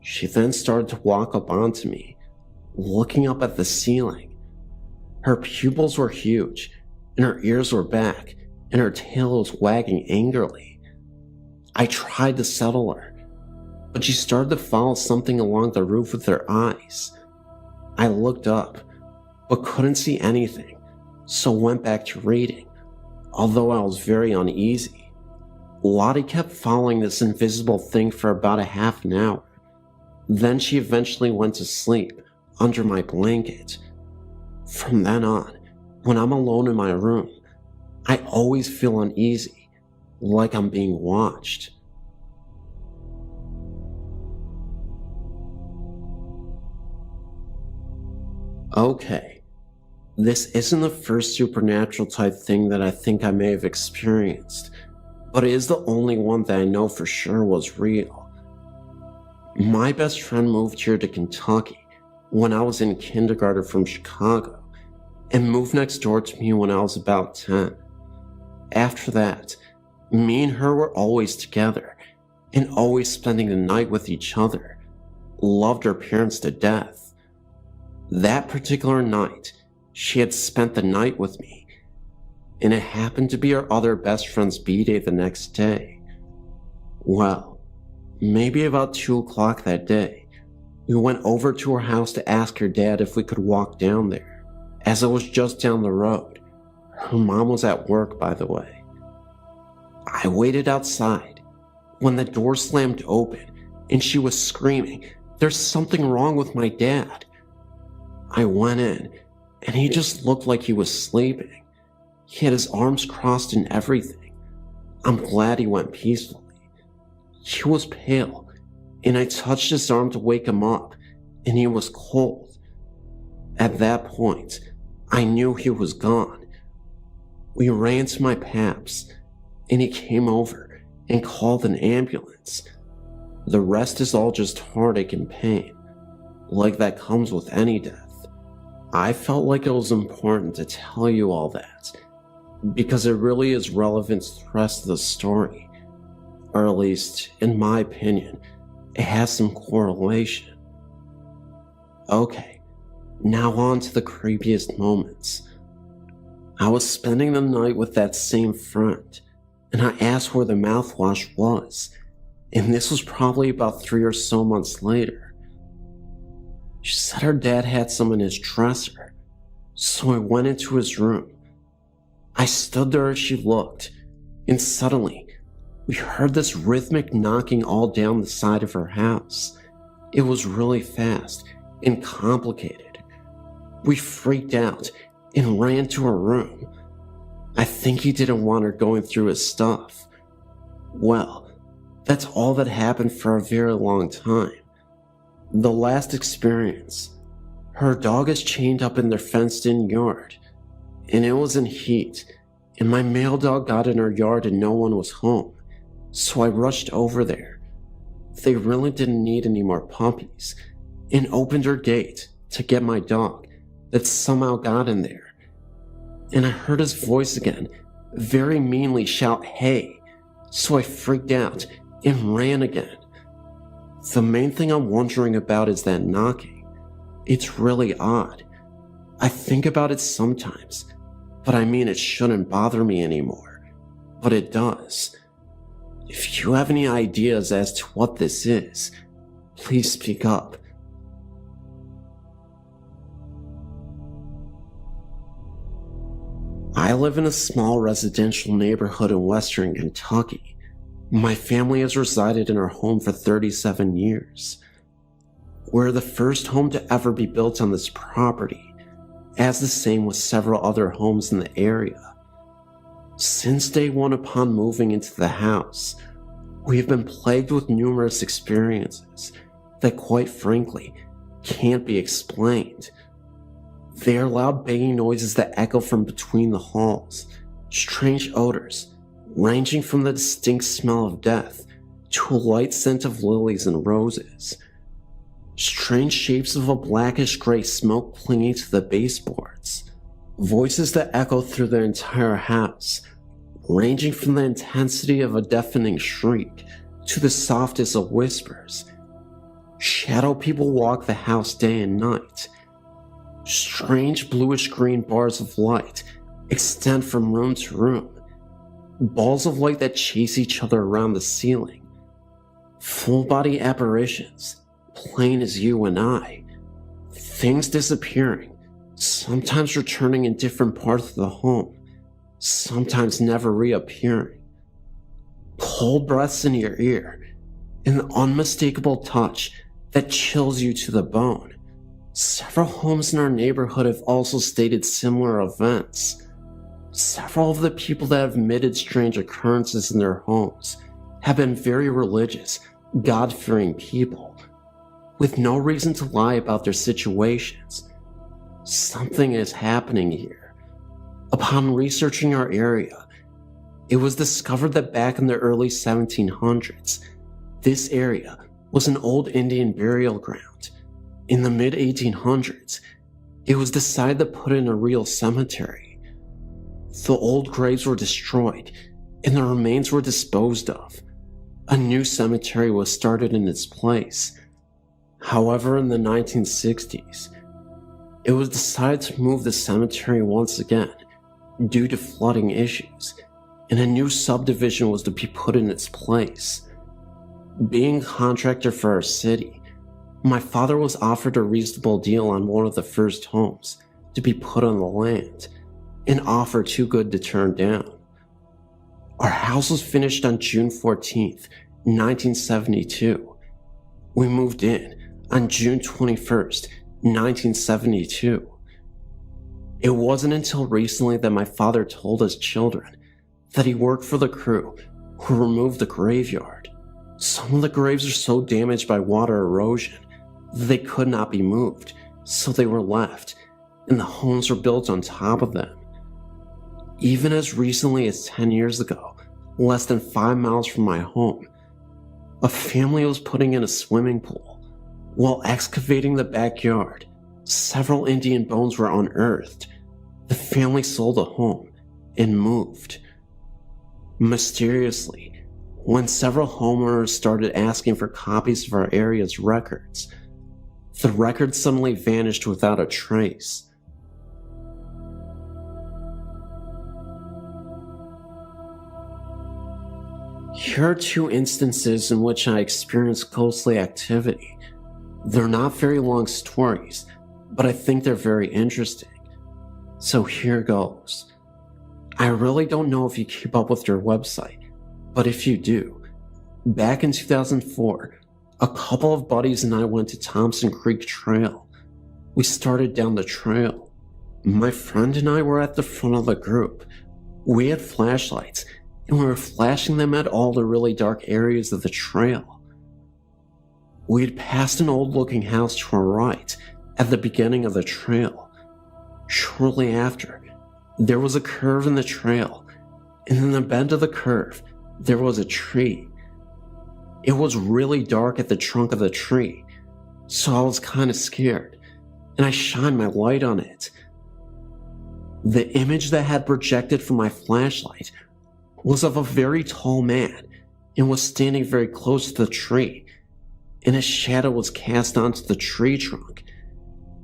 She then started to walk up onto me, looking up at the ceiling. Her pupils were huge, and her ears were back, and her tail was wagging angrily. I tried to settle her, but she started to follow something along the roof with her eyes. I looked up, but couldn't see anything, so went back to reading, although I was very uneasy. Lottie kept following this invisible thing for about a half an hour. Then she eventually went to sleep under my blanket. From then on, when I'm alone in my room, I always feel uneasy, like I'm being watched. Okay, this isn't the first supernatural type thing that I think I may have experienced, but it is the only one that I know for sure was real. My best friend moved here to Kentucky when I was in kindergarten from Chicago, and moved next door to me when I was about 10. After that, me and her were always together, and always spending the night with each other. Loved her parents to death. That particular night, she had spent the night with me, and it happened to be our other best friend's b-day the next day. Well, maybe about 2 o'clock that day, we went over to her house to ask her dad if we could walk down there, as it was just down the road. Her mom was at work, by the way. I waited outside when the door slammed open and she was screaming, "There's something wrong with my dad." I went in and he just looked like he was sleeping. He had his arms crossed and everything. I'm glad he went peacefully. He was pale, and I touched his arm to wake him up, and he was cold. At that point, I knew he was gone. We ran to my paps, and he came over and called an ambulance. The rest is all just heartache and pain, like that comes with any death. I felt like it was important to tell you all that, because it really is relevant to the rest of the story. Or at least, in my opinion, it has some correlation. Okay, now on to the creepiest moments. I was spending the night with that same friend, and I asked where the mouthwash was, and this was probably about 3 or so months later. She said her dad had some in his dresser, so I went into his room. I stood there as she looked, and suddenly, we heard this rhythmic knocking all down the side of her house. It was really fast and complicated. We freaked out and ran to her room. I think he didn't want her going through his stuff. Well, that's all that happened for a very long time. The last experience, her dog is chained up in their fenced-in yard, and it was in heat, and my male dog got in her yard and no one was home, so I rushed over there. They really didn't need any more puppies, and opened her gate to get my dog that somehow got in there. And I heard his voice again, very meanly shout, "Hey," so I freaked out and ran again. The main thing I'm wondering about is that knocking. It's really odd. I think about it sometimes, but I mean it shouldn't bother me anymore, but it does. If you have any ideas as to what this is, please speak up. I live in a small residential neighborhood in western Kentucky. My family has resided in our home for 37 years. We're the first home to ever be built on this property, as the same with several other homes in the area. Since day one upon moving into the house, we have been plagued with numerous experiences that, quite frankly, can't be explained. They are loud banging noises that echo from between the halls, strange odors, ranging from the distinct smell of death to a light scent of lilies and roses. Strange shapes of a blackish-gray smoke clinging to the baseboards. Voices that echo through the entire house, ranging from the intensity of a deafening shriek to the softest of whispers. Shadow people walk the house day and night. Strange bluish-green bars of light extend from room to room. Balls of light that chase each other around the ceiling. Full-body apparitions, plain as you and I. Things disappearing, sometimes returning in different parts of the home, sometimes never reappearing. Cold breaths in your ear, an unmistakable touch that chills you to the bone. Several homes in our neighborhood have also stated similar events. Several of the people that have admitted strange occurrences in their homes have been very religious, God-fearing people, with no reason to lie about their situations. Something is happening here. Upon researching our area, it was discovered that back in the early 1700s, this area was an old Indian burial ground. In the mid-1800s, it was decided to put in a real cemetery. The old graves were destroyed, and the remains were disposed of. A new cemetery was started in its place. However, in the 1960s, it was decided to move the cemetery once again due to flooding issues, and a new subdivision was to be put in its place. Being a contractor for our city, my father was offered a reasonable deal on one of the first homes to be put on the land, an offer too good to turn down. Our house was finished on June 14th, 1972. We moved in on June 21st, 1972. It wasn't until recently that my father told us children that he worked for the crew who removed the graveyard. Some of the graves are so damaged by water erosion that they could not be moved, so they were left, and the homes were built on top of them. Even as recently as 10 years ago, less than 5 miles from my home, a family was putting in a swimming pool. While excavating the backyard, several Indian bones were unearthed. The family sold the home and moved. Mysteriously, when several homeowners started asking for copies of our area's records, the records suddenly vanished without a trace. Here are 2 instances in which I experienced ghostly activity. They're not very long stories, but I think they're very interesting. So here goes. I really don't know if you keep up with your website, but if you do, back in 2004, a couple of buddies and I went to Thompson Creek Trail. We started down the trail. My friend and I were at the front of the group. We had flashlights, and we were flashing them at all the really dark areas of the trail. We had passed an old-looking house to our right at the beginning of the trail. Shortly after, there was a curve in the trail, and in the bend of the curve, there was a tree. It was really dark at the trunk of the tree, so I was kind of scared, and I shined my light on it. The image that had projected from my flashlight was of a very tall man and was standing very close to the tree, and a shadow was cast onto the tree trunk.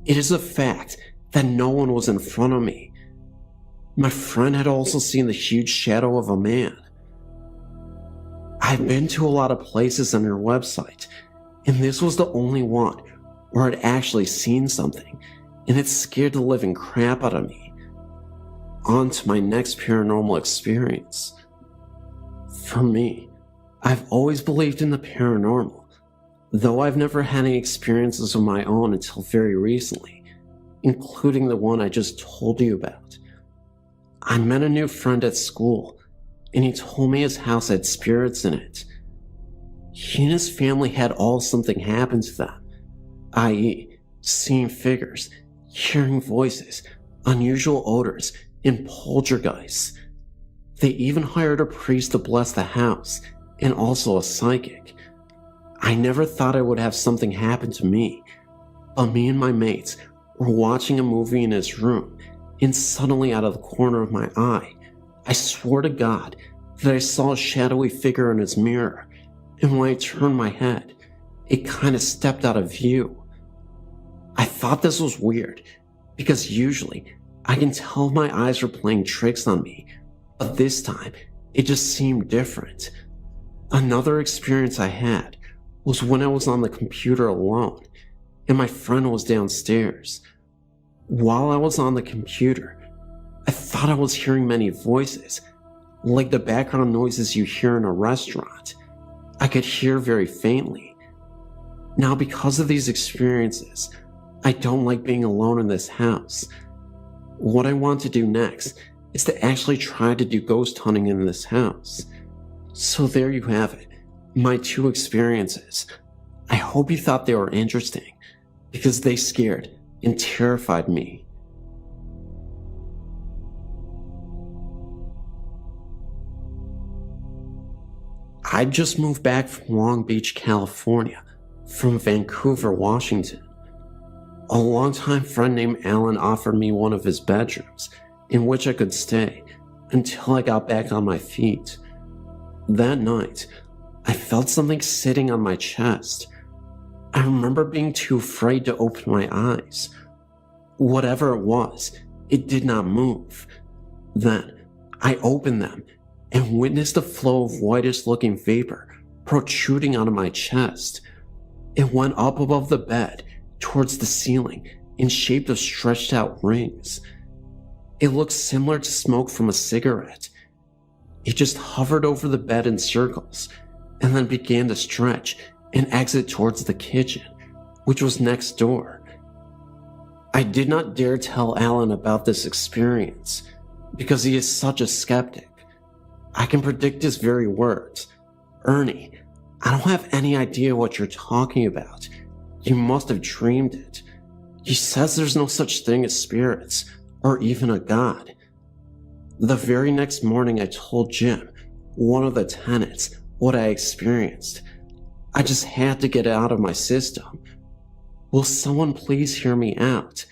It is a fact that no one was in front of me. My friend had also seen the huge shadow of a man. I've been to a lot of places on your website, and this was the only one where I'd actually seen something, and it scared the living crap out of me. On to my next paranormal experience. For me, I've always believed in the paranormal, though I've never had any experiences of my own until very recently, including the one I just told you about. I met a new friend at school, and he told me his house had spirits in it. He and his family had all something happen to them, i.e., seeing figures, hearing voices, unusual odors, and poltergeists. They even hired a priest to bless the house, and also a psychic. I never thought I would have something happen to me, but me and my mates were watching a movie in his room, and suddenly out of the corner of my eye, I swore to God that I saw a shadowy figure in his mirror, and when I turned my head, it kind of stepped out of view. I thought this was weird, because usually I can tell my eyes were playing tricks on me, but this time it just seemed different. Another experience I had was when I was on the computer alone, and my friend was downstairs. While I was on the computer, I thought I was hearing many voices, like the background noises you hear in a restaurant. I could hear very faintly. Now, because of these experiences, I don't like being alone in this house. What I want to do next is to actually try to do ghost hunting in this house. So there you have it, my two experiences. I hope you thought they were interesting, because they scared and terrified me. I just moved back from Long Beach, California, from Vancouver, Washington. A longtime friend named Alan offered me one of his bedrooms, in which I could stay until I got back on my feet. That night, I felt something sitting on my chest. I remember being too afraid to open my eyes. Whatever it was, it did not move. Then, I opened them and witnessed a flow of whitish-looking vapor protruding out of my chest. It went up above the bed towards the ceiling in shape of stretched-out rings. It looked similar to smoke from a cigarette. It just hovered over the bed in circles and then began to stretch and exit towards the kitchen, which was next door. I did not dare tell Alan about this experience because he is such a skeptic. I can predict his very words. "Ernie, I don't have any idea what you're talking about. You must have dreamed it. He says there's no such thing as spirits or even a god." The very next morning I told Jim, one of the tenants, what I experienced. I just had to get it out of my system. Will someone please hear me out?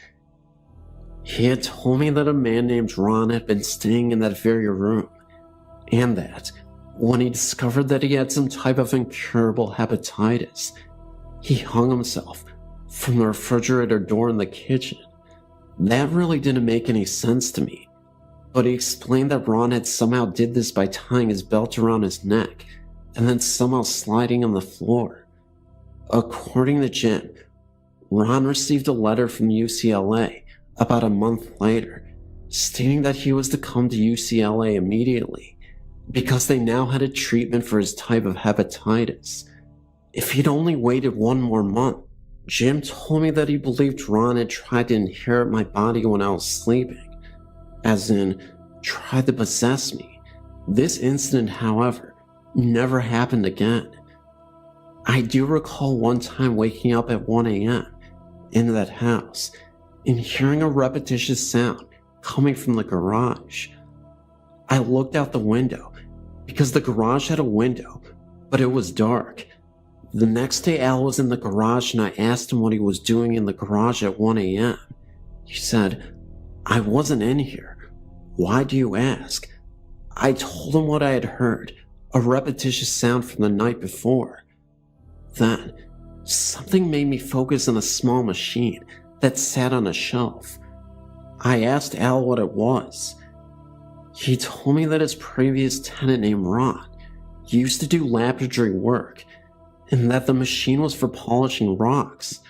He had told me that a man named Ron had been staying in that very room, and that, when he discovered that he had some type of incurable hepatitis, he hung himself from the refrigerator door in the kitchen. That really didn't make any sense to me, but he explained that Ron had somehow did this by tying his belt around his neck and then somehow sliding on the floor. According to Jim, Ron received a letter from UCLA about a month later, stating that he was to come to UCLA immediately. because they now had a treatment for his type of hepatitis. If he'd only waited one more month, Jim told me that he believed Ron had tried to inherit my body when I was sleeping, as in, tried to possess me. This incident, however, never happened again. I do recall one time waking up at 1 a.m. in that house and hearing a repetitious sound coming from the garage. I looked out the window because the garage had a window, but it was dark. The next day Al was in the garage and I asked him what he was doing in the garage at 1 a.m. He said, "I wasn't in here. Why do you ask?" I told him what I had heard, a repetitious sound from the night before. Then, something made me focus on a small machine that sat on a shelf. I asked Al what it was. He told me that his previous tenant named Ron used to do laboratory work, and that the machine was for polishing rocks.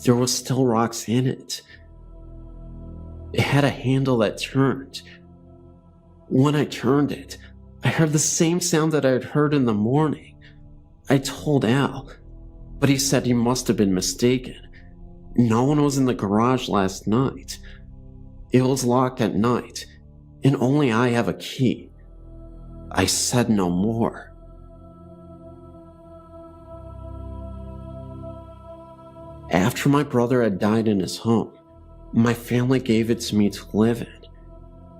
There was still rocks in it. It had a handle that turned. When I turned it, I heard the same sound that I had heard in the morning. I told Al, but he said he must have been mistaken. No one was in the garage last night. It was locked at night, and only I have a key. I said no more. After my brother had died in his home, my family gave it to me to live in.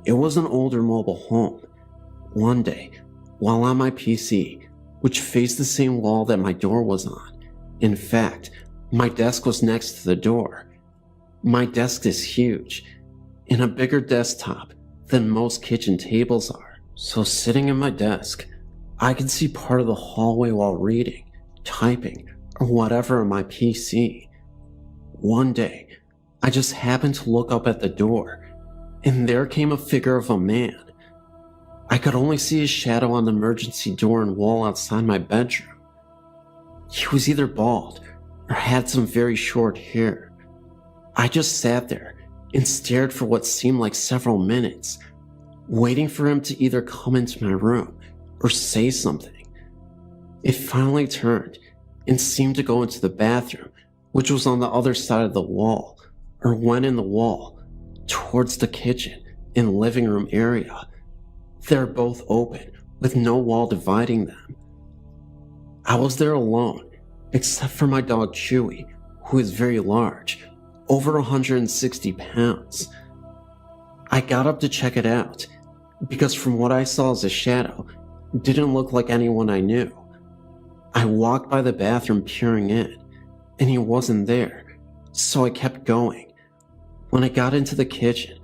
It was an older mobile home. One day, while on my PC, which faced the same wall that my door was on, in fact, my desk was next to the door. My desk is huge, and a bigger desktop than most kitchen tables are. So sitting at my desk, I could see part of the hallway while reading, typing, or whatever on my PC. One day, I just happened to look up at the door, and there came a figure of a man. I could only see his shadow on the emergency door and wall outside my bedroom. He was either bald or had some very short hair. I just sat there and stared for what seemed like several minutes, waiting for him to either come into my room or say something. It finally turned and seemed to go into the bathroom, which was on the other side of the wall, or went in the wall, towards the kitchen and living room area. They're both open, with no wall dividing them. I was there alone, except for my dog Chewy, who is very large, over 160 pounds. I got up to check it out, because from what I saw as a shadow, it didn't look like anyone I knew. I walked by the bathroom peering in, and he wasn't there, so I kept going. When I got into the kitchen,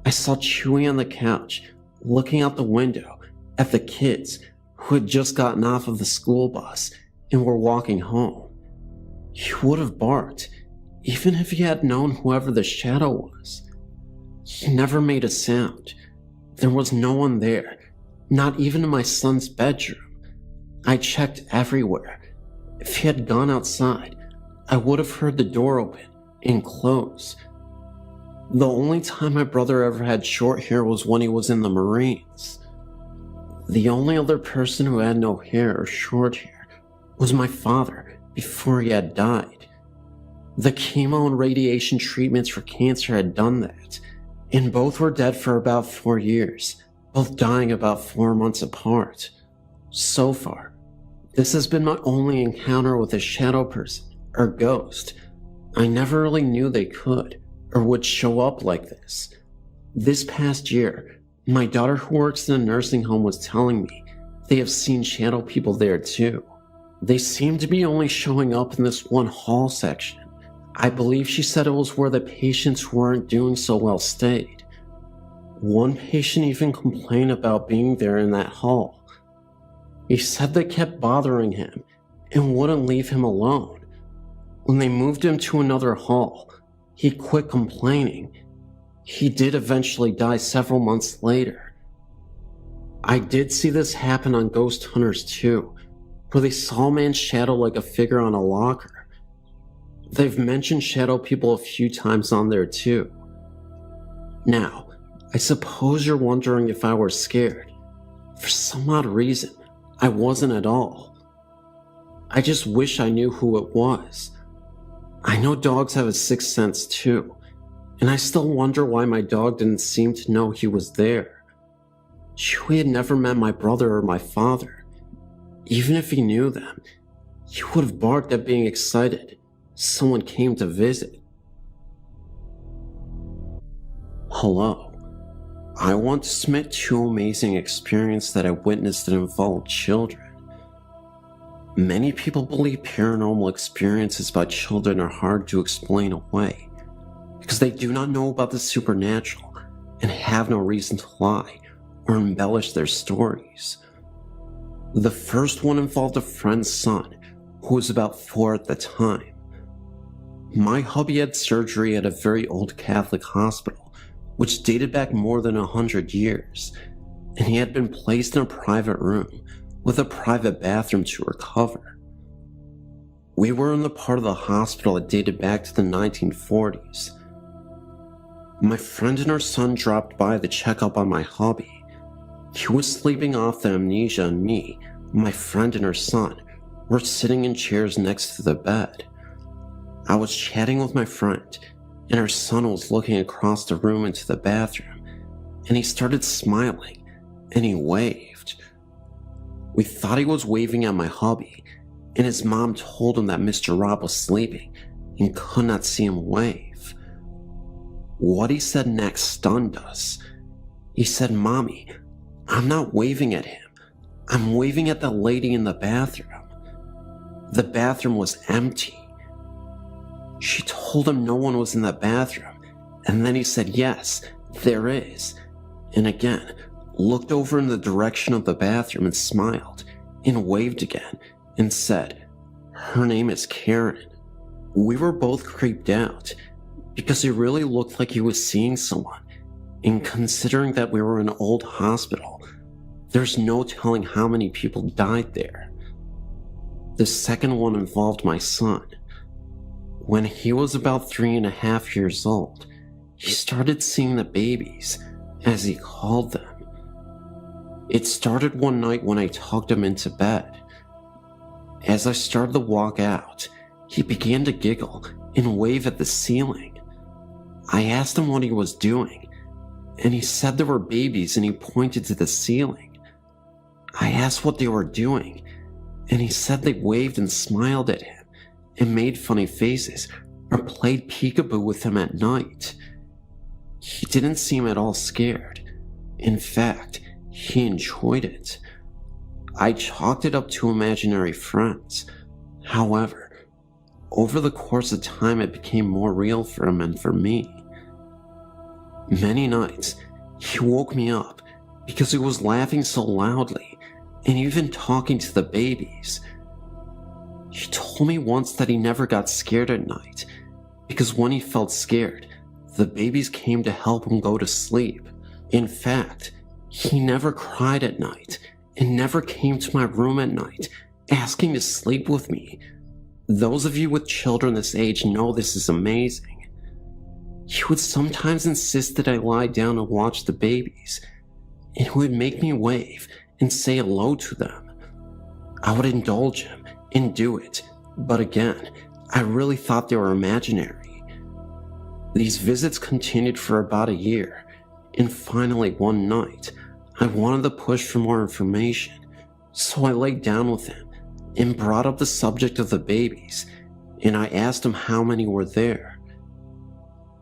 I saw Chewy on the couch, looking out the window at the kids who had just gotten off of the school bus and were walking home. He would have barked, even if he had known whoever the shadow was. He never made a sound. There was no one there, not even in my son's bedroom. I checked everywhere. If he had gone outside, I would have heard the door open and close. The only time my brother ever had short hair was when he was in the Marines. The only other person who had no hair or short hair was my father before he had died. The chemo and radiation treatments for cancer had done that, and both were dead for about 4 years, both dying about 4 months apart. So far, this has been my only encounter with a shadow person or ghost. I never really knew they could or would show up like this. This past year, my daughter who works in a nursing home was telling me they have seen shadow people there too. They seem to be only showing up in this one hall section. I believe she said it was where the patients who weren't doing so well stayed. One patient even complained about being there in that hall. He said they kept bothering him and wouldn't leave him alone. When they moved him to another hall, he quit complaining. He did eventually die several months later. I did see this happen on Ghost Hunters too, where they saw a man's shadow like a figure on a locker. They've mentioned shadow people a few times on there too. Now, I suppose you're wondering if I were scared. For some odd reason, I wasn't at all. I just wish I knew who it was. I know dogs have a sixth sense too, and I still wonder why my dog didn't seem to know he was there. Chewie had never met my brother or my father. Even if he knew them, he would have barked at being excited someone came to visit. Hello. I want to submit two amazing experiences that I witnessed that involved children. Many people believe paranormal experiences by children are hard to explain away because they do not know about the supernatural and have no reason to lie or embellish their stories. The first one involved a friend's son who was about 4 at the time. My hubby had surgery at a very old Catholic hospital, which dated back more than 100 years, and he had been placed in a private room with a private bathroom to recover. We were in the part of the hospital that dated back to the 1940s. My friend and her son dropped by to check up on my hubby. He was sleeping off the amnesia, and me, my friend and her son, were sitting in chairs next to the bed. I was chatting with my friend, and her son was looking across the room into the bathroom, and he started smiling, and he waved. We thought he was waving at my hubby, and his mom told him that Mr. Rob was sleeping and could not see him wave. What he said next stunned us. He said, "Mommy, I'm not waving at him. I'm waving at the lady in the bathroom." The bathroom was empty. She told him no one was in the bathroom, and then he said, "Yes, there is," and again looked over in the direction of the bathroom and smiled and waved again and said, "Her name is Karen." We were both creeped out because he really looked like he was seeing someone, and considering that we were in an old hospital, there's no telling how many people died there. The second one involved my son. When he was about 3.5 years old, he started seeing the babies, as he called them. It started one night when I tucked him into bed. As I started to walk out, he began to giggle and wave at the ceiling. I asked him what he was doing, and he said there were babies, and he pointed to the ceiling. I asked what they were doing, and he said they waved and smiled at him and made funny faces or played peekaboo with him at night. He didn't seem at all scared. In fact, he enjoyed it. I chalked it up to imaginary friends. However, over the course of time, it became more real for him and for me. Many nights, he woke me up because he was laughing so loudly and even talking to the babies. He told me once that he never got scared at night because when he felt scared, the babies came to help him go to sleep. In fact, he never cried at night and never came to my room at night asking to sleep with me. Those of you with children this age know this is amazing. He would sometimes insist that I lie down and watch the babies, and he would make me wave and say hello to them. I would indulge him and do it, but again, I really thought they were imaginary. These visits continued for about a year, and finally one night, I wanted to push for more information, so I laid down with him and brought up the subject of the babies, and I asked him how many were there.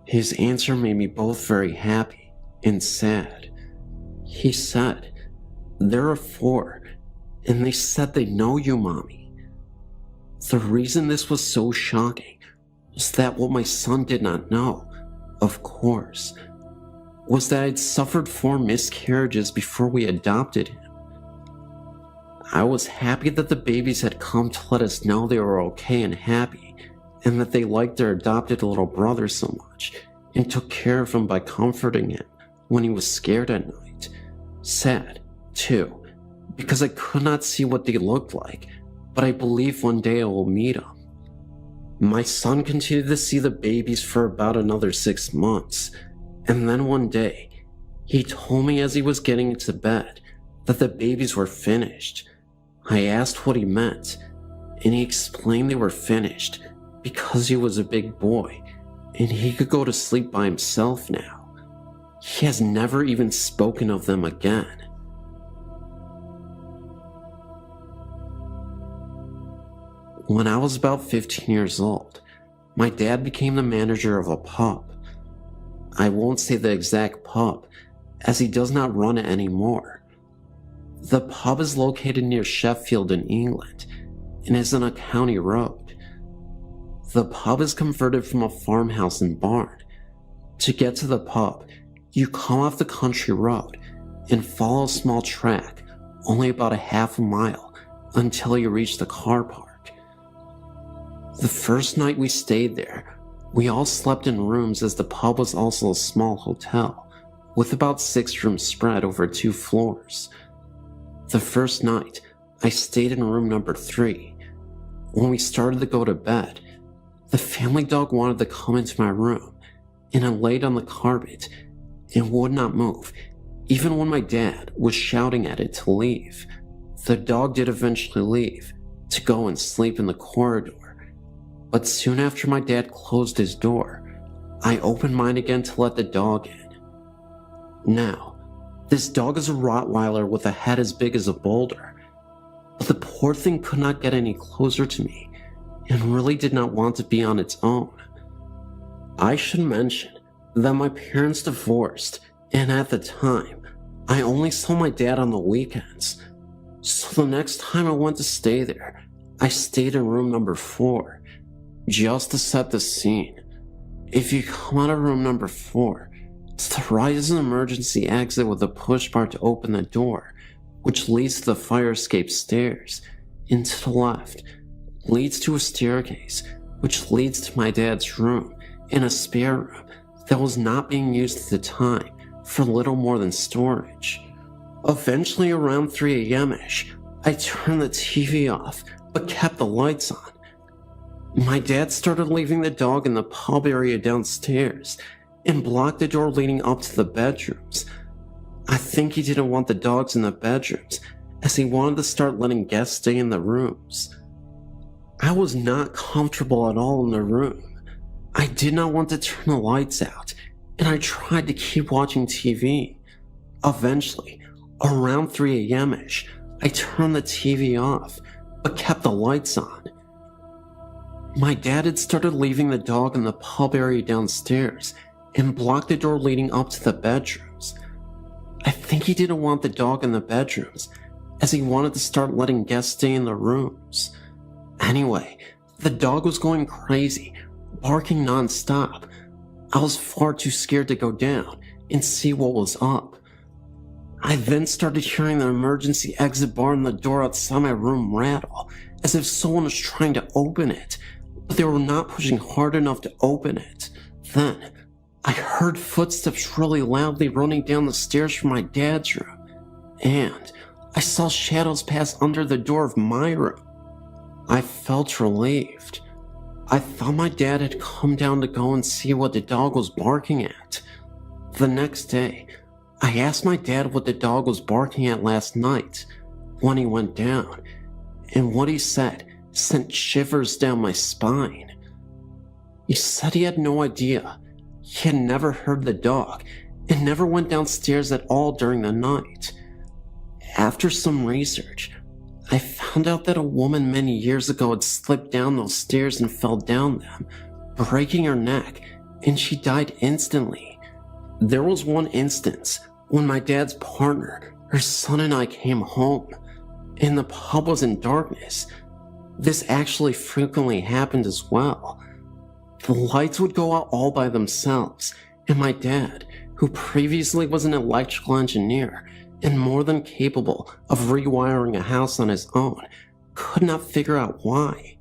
His answer made me both very happy and sad. He said, "There are 4, and they said they know you, Mommy." The reason this was so shocking was that what my son did not know, of course, was that I'd suffered 4 miscarriages before we adopted him. I was happy that the babies had come to let us know they were okay and happy, and that they liked their adopted little brother so much, and took care of him by comforting him when he was scared at night. Sad, too, because I could not see what they looked like, but I believe one day I will meet them. My son continued to see the babies for about another 6 months, and then one day, he told me as he was getting into bed that the babies were finished. I asked what he meant, and he explained they were finished because he was a big boy and he could go to sleep by himself now. He has never even spoken of them again. When I was about 15 years old, my dad became the manager of a pub. I won't say the exact pub, as he does not run it anymore. The pub is located near Sheffield in England and is on a county road. The pub is converted from a farmhouse and barn. To get to the pub, you come off the country road and follow a small track, only about a half a mile, until you reach the car park. The first night we stayed there, we all slept in rooms as the pub was also a small hotel, with about 6 rooms spread over 2 floors. The first night, I stayed in room number 3. When we started to go to bed, the family dog wanted to come into my room, and I laid on the carpet and would not move, even when my dad was shouting at it to leave. The dog did eventually leave, to go and sleep in the corridor, but soon after my dad closed his door, I opened mine again to let the dog in. Now, this dog is a Rottweiler with a head as big as a boulder, but the poor thing could not get any closer to me and really did not want to be on its own. I should mention that my parents divorced, and at the time, I only saw my dad on the weekends. So the next time I went to stay there, I stayed in room number 4, just to set the scene. If you come out of room number 4, to the right is an emergency exit with a push bar to open the door, which leads to the fire escape stairs, and to the left leads to a staircase, which leads to my dad's room and a spare room that was not being used at the time for little more than storage. Eventually, around 3 a.m.-ish, I turned the TV off but kept the lights on. My dad started leaving the dog in the pub area downstairs and blocked the door leading up to the bedrooms. I think he didn't want the dogs in the bedrooms, as he wanted to start letting guests stay in the rooms. I was not comfortable at all in the room. I did not want to turn the lights out, and I tried to keep watching TV. Eventually, around 3 a.m.-ish, I turned the TV off, but kept the lights on. My dad had started leaving the dog in the pub area downstairs and blocked the door leading up to the bedrooms. I think he didn't want the dog in the bedrooms, as he wanted to start letting guests stay in the rooms. Anyway, the dog was going crazy, barking non-stop. I was far too scared to go down and see what was up. I then started hearing the emergency exit bar on the door outside my room rattle, as if someone was trying to open it, but they were not pushing hard enough to open it. Then, I heard footsteps really loudly running down the stairs from my dad's room, and I saw shadows pass under the door of my room. I felt relieved. I thought my dad had come down to go and see what the dog was barking at. The next day, I asked my dad what the dog was barking at last night when he went down, and what he said sent shivers down my spine. He said he had no idea. He had never heard the dog and never went downstairs at all during the night. After some research, I found out that a woman many years ago had slipped down those stairs and fell down them, breaking her neck, and she died instantly. There was one instance when my dad's partner, her son, and I came home, and the pub was in darkness. This actually frequently happened as well. The lights would go out all by themselves, and my dad, who previously was an electrical engineer and more than capable of rewiring a house on his own, could not figure out why.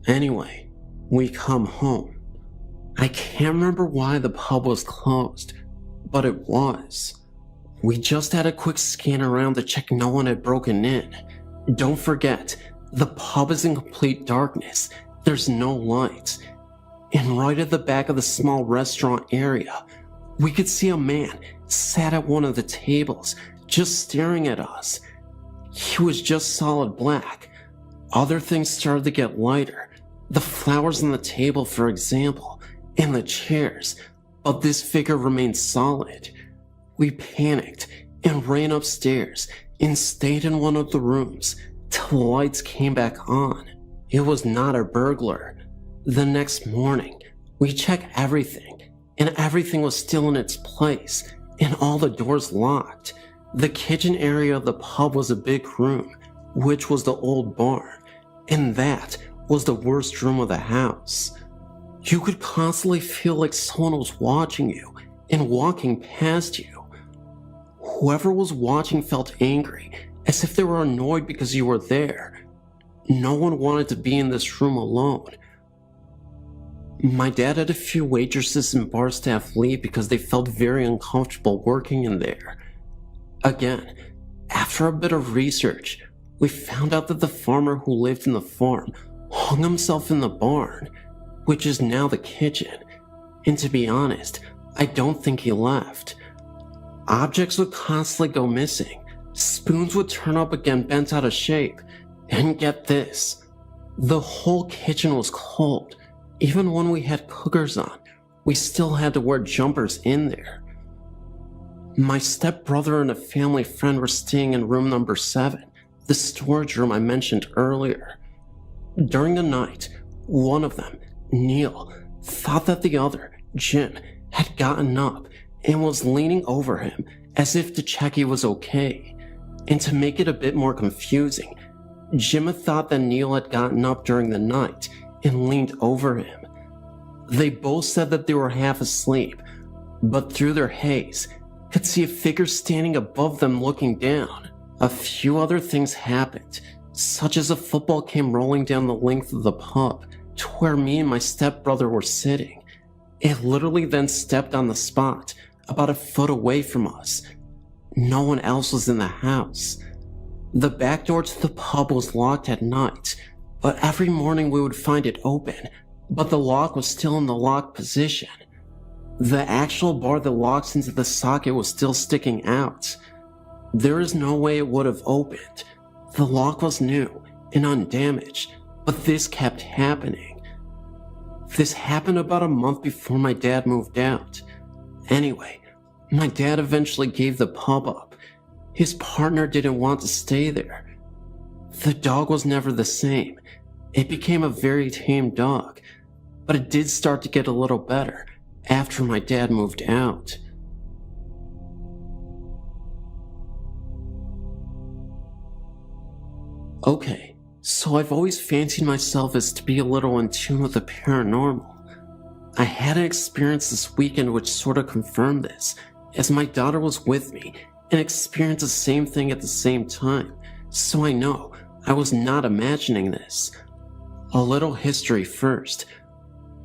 Anyway, we come home. I can't remember why the pub was closed, but it was. We just had a quick scan around to check no one had broken in. Don't forget, the pub is in complete darkness. There's no lights. And right at the back of the small restaurant area, we could see a man sat at one of the tables, just staring at us. He was just solid black. Other things started to get lighter. The flowers on the table, for example, and the chairs, but this figure remained solid. We panicked and ran upstairs and stayed in one of the rooms till the lights came back on. It was not a burglar. The next morning, we checked everything, and everything was still in its place, and all the doors locked. The kitchen area of the pub was a big room, which was the old barn, and that was the worst room of the house. You could constantly feel like someone was watching you and walking past you. Whoever was watching felt angry, as if they were annoyed because you were there. No one wanted to be in this room alone. My dad had a few waitresses and bar staff leave because they felt very uncomfortable working in there. Again, after a bit of research, we found out that the farmer who lived in the farm hung himself in the barn, which is now the kitchen, and to be honest, I don't think he left. Objects would constantly go missing, spoons would turn up again bent out of shape, and get this, the whole kitchen was cold. Even when we had cookers on, we still had to wear jumpers in there. My stepbrother and a family friend were staying in room number 7, the storage room I mentioned earlier. During the night, one of them, Neil, thought that the other, Jim, had gotten up and was leaning over him as if to check he was okay. And to make it a bit more confusing, Jim had thought that Neil had gotten up during the night and leaned over him. They both said that they were half asleep, but through their haze, could see a figure standing above them looking down. A few other things happened, such as a football came rolling down the length of the pub to where me and my stepbrother were sitting. It literally then stepped on the spot, about a foot away from us. No one else was in the house. The back door to the pub was locked at night, but every morning we would find it open, but the lock was still in the locked position. The actual bar that locks into the socket was still sticking out. There is no way it would have opened. The lock was new and undamaged, but this kept happening. This happened about a month before my dad moved out. Anyway, my dad eventually gave the pub up. His partner didn't want to stay there. The dog was never the same. It became a very tame dog, but it did start to get a little better after my dad moved out. Okay, so I've always fancied myself as to be a little in tune with the paranormal. I had an experience this weekend which sort of confirmed this, as my daughter was with me and experienced the same thing at the same time, so I know I was not imagining this. A little history first.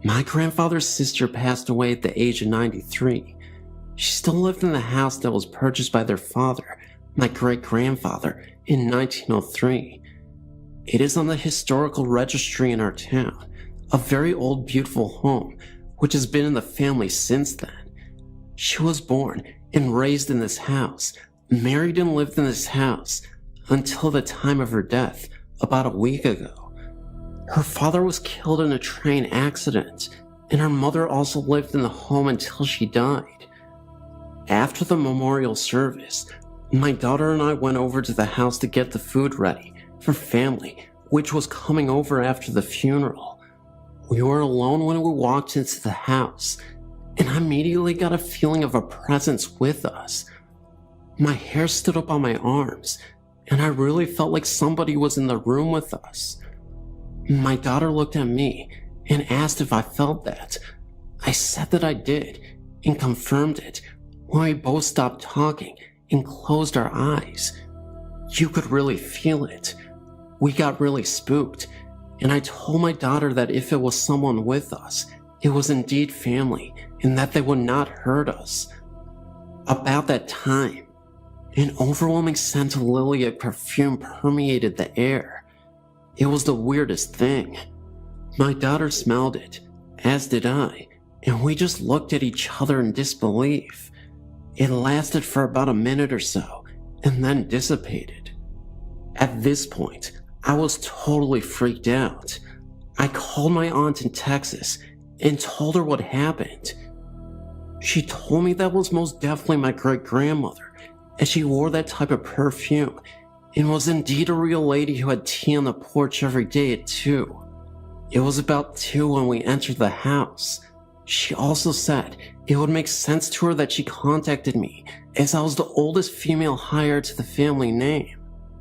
My grandfather's sister passed away at the age of 93. She still lived in the house that was purchased by their father, my great-grandfather, in 1903. It is on the historical registry in our town, a very old beautiful home, which has been in the family since then. She was born and raised in this house, married and lived in this house, until the time of her death, about a week ago. Her father was killed in a train accident, and her mother also lived in the home until she died. After the memorial service, my daughter and I went over to the house to get the food ready for family, which was coming over after the funeral. We were alone when we walked into the house, and I immediately got a feeling of a presence with us. My hair stood up on my arms, and I really felt like somebody was in the room with us. My daughter looked at me and asked if I felt that. I said that I did, and confirmed it when we both stopped talking and closed our eyes. You could really feel it. We got really spooked, and I told my daughter that if it was someone with us, it was indeed family, and that they would not hurt us. About that time, an overwhelming scent of lilac perfume permeated the air. It was the weirdest thing. My daughter smelled it, as did I, and we just looked at each other in disbelief. It lasted for about a minute or so, and then dissipated. At this point, I was totally freaked out. I called my aunt in Texas and told her what happened. She told me that was most definitely my great-grandmother, as she wore that type of perfume and was indeed a real lady who had tea on the porch every day at 2. It was about 2 when we entered the house. She also said it would make sense to her that she contacted me, as I was the oldest female heir to the family name.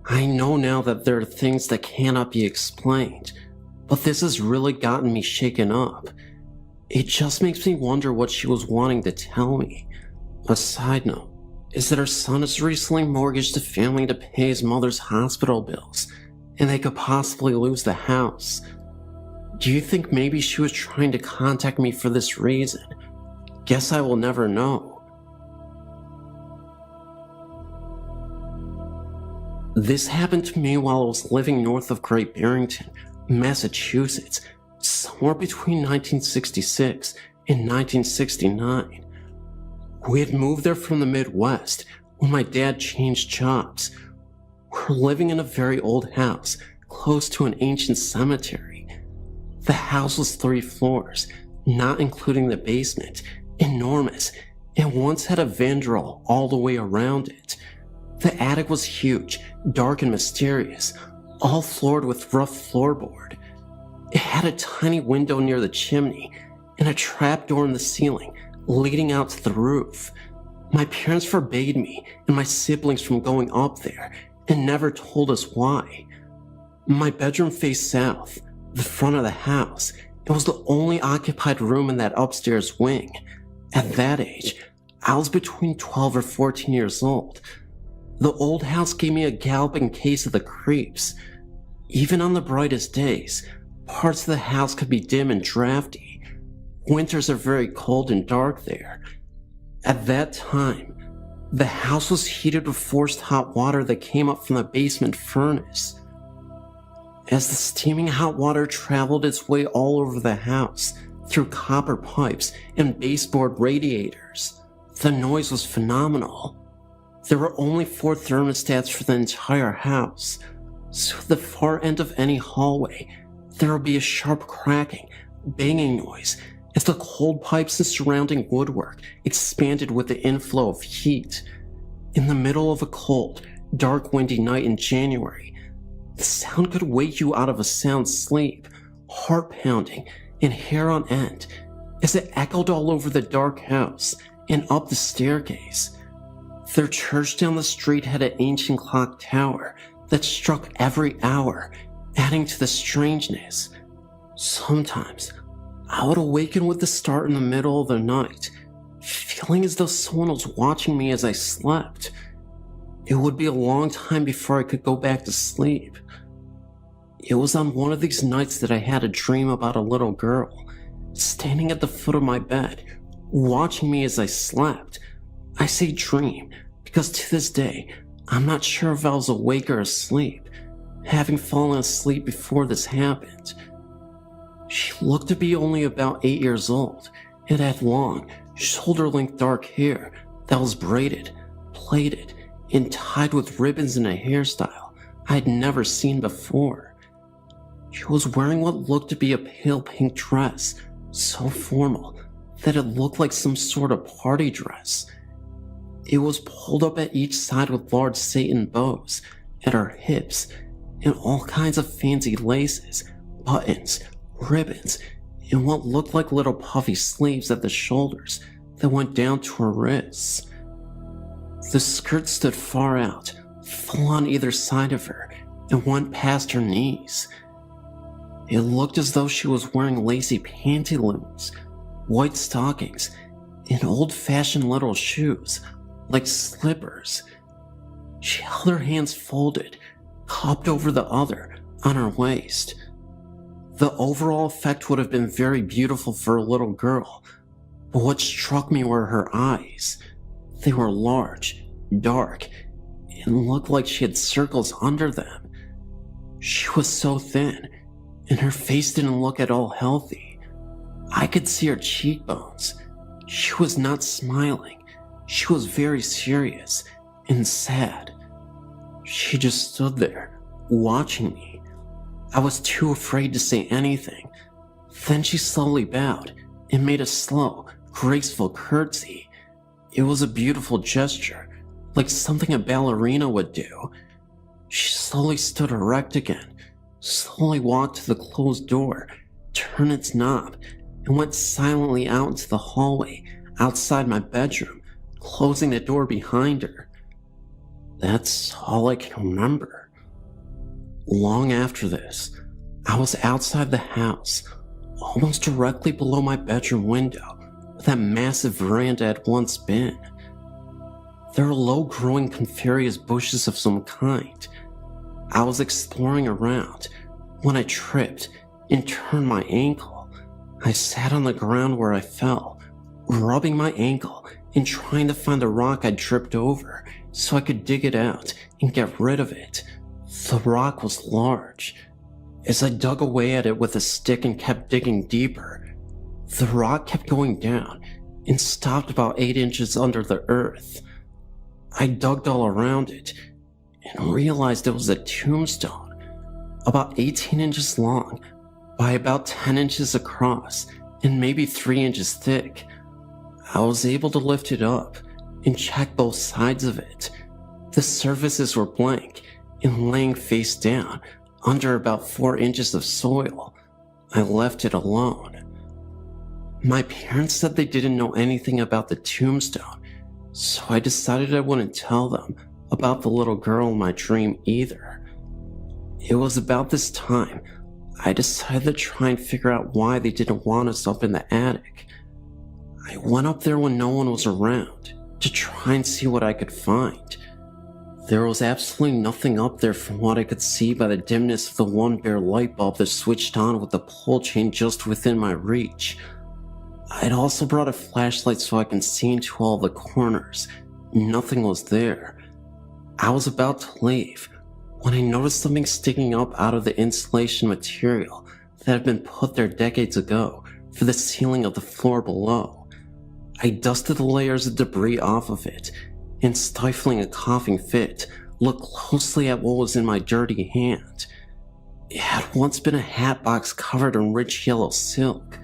I know now that there are things that cannot be explained, but this has really gotten me shaken up. It just makes me wonder what she was wanting to tell me. A side note is that her son has recently mortgaged the family to pay his mother's hospital bills, and they could possibly lose the house. Do you think maybe she was trying to contact me for this reason? Guess I will never know. This happened to me while I was living north of Great Barrington, Massachusetts, somewhere between 1966 and 1969. We had moved there from the Midwest when my dad changed jobs. We're living in a very old house close to an ancient cemetery. The house was 3 floors, not including the basement, enormous, and once had a vandrel all the way around it. The attic was huge, dark and mysterious, all floored with rough floorboard. It had a tiny window near the chimney and a trapdoor in the ceiling leading out to the roof. My parents forbade me and my siblings from going up there and never told us why. My bedroom faced south, the front of the house. It was the only occupied room in that upstairs wing. At that age, I was between 12 or 14 years old. The old house gave me a galloping case of the creeps. Even on the brightest days, parts of the house could be dim and drafty. Winters are very cold and dark there. At that time, the house was heated with forced hot water that came up from the basement furnace. As the steaming hot water traveled its way all over the house, through copper pipes and baseboard radiators, the noise was phenomenal. There were only 4 thermostats for the entire house, so at the far end of any hallway, there would be a sharp cracking, banging noise as the cold pipes and surrounding woodwork expanded with the inflow of heat. In the middle of a cold, dark, windy night in January, the sound could wake you out of a sound sleep, heart pounding and hair on end, as it echoed all over the dark house and up the staircase. Their church down the street had an ancient clock tower that struck every hour, adding to the strangeness. Sometimes, I would awaken with the start in the middle of the night, feeling as though someone was watching me as I slept. It would be a long time before I could go back to sleep. It was on one of these nights that I had a dream about a little girl, standing at the foot of my bed, watching me as I slept. I say dream, because to this day, I'm not sure if I was awake or asleep, having fallen asleep before this happened. She looked to be only about 8 years old, and had long, shoulder-length dark hair that was braided, plaited, and tied with ribbons in a hairstyle I had never seen before. She was wearing what looked to be a pale pink dress, so formal that it looked like some sort of party dress. It was pulled up at each side with large satin bows at her hips and all kinds of fancy laces, buttons, ribbons, and what looked like little puffy sleeves at the shoulders that went down to her wrists. The skirt stood far out, full on either side of her, and went past her knees. It looked as though she was wearing lacy pantaloons, white stockings, and old-fashioned little shoes, like slippers. She held her hands folded, cupped over the other, on her waist. The overall effect would have been very beautiful for a little girl, but what struck me were her eyes. They were large, dark, and looked like she had circles under them. She was so thin, and her face didn't look at all healthy. I could see her cheekbones. She was not smiling. She was very serious and sad. She just stood there, watching me. I was too afraid to say anything. Then she slowly bowed and made a slow, graceful curtsy. It was a beautiful gesture, like something a ballerina would do. She slowly stood erect again, slowly walked to the closed door, turned its knob, and went silently out into the hallway outside my bedroom, closing the door behind her. That's all I can remember. Long after this, I was outside the house, almost directly below my bedroom window, where that massive veranda had once been. There were low-growing coniferous bushes of some kind. I was exploring around when I tripped and turned my ankle. I sat on the ground where I fell, rubbing my ankle and trying to find the rock I'd tripped over so I could dig it out and get rid of it. The rock was large. As I dug away at it with a stick and kept digging deeper, the rock kept going down and stopped about 8 inches under the earth. I dug all around it and realized it was a tombstone, about 18 inches long by about 10 inches across and maybe 3 inches thick. I was able to lift it up and check both sides of it. The surfaces were blank and laying face down under about 4 inches of soil. I left it alone. My parents said they didn't know anything about the tombstone, so I decided I wouldn't tell them about the little girl in my dream either. It was about this time I decided to try and figure out why they didn't want us up in the attic. I went up there when no one was around to try and see what I could find. There was absolutely nothing up there from what I could see by the dimness of the one bare light bulb that switched on with the pull chain just within my reach. I'd also brought a flashlight so I can see into all the corners. Nothing was there. I was about to leave when I noticed something sticking up out of the insulation material that had been put there decades ago for the ceiling of the floor below. I dusted the layers of debris off of it and, stifling a coughing fit, looked closely at what was in my dirty hand. It had once been a hat box covered in rich yellow silk.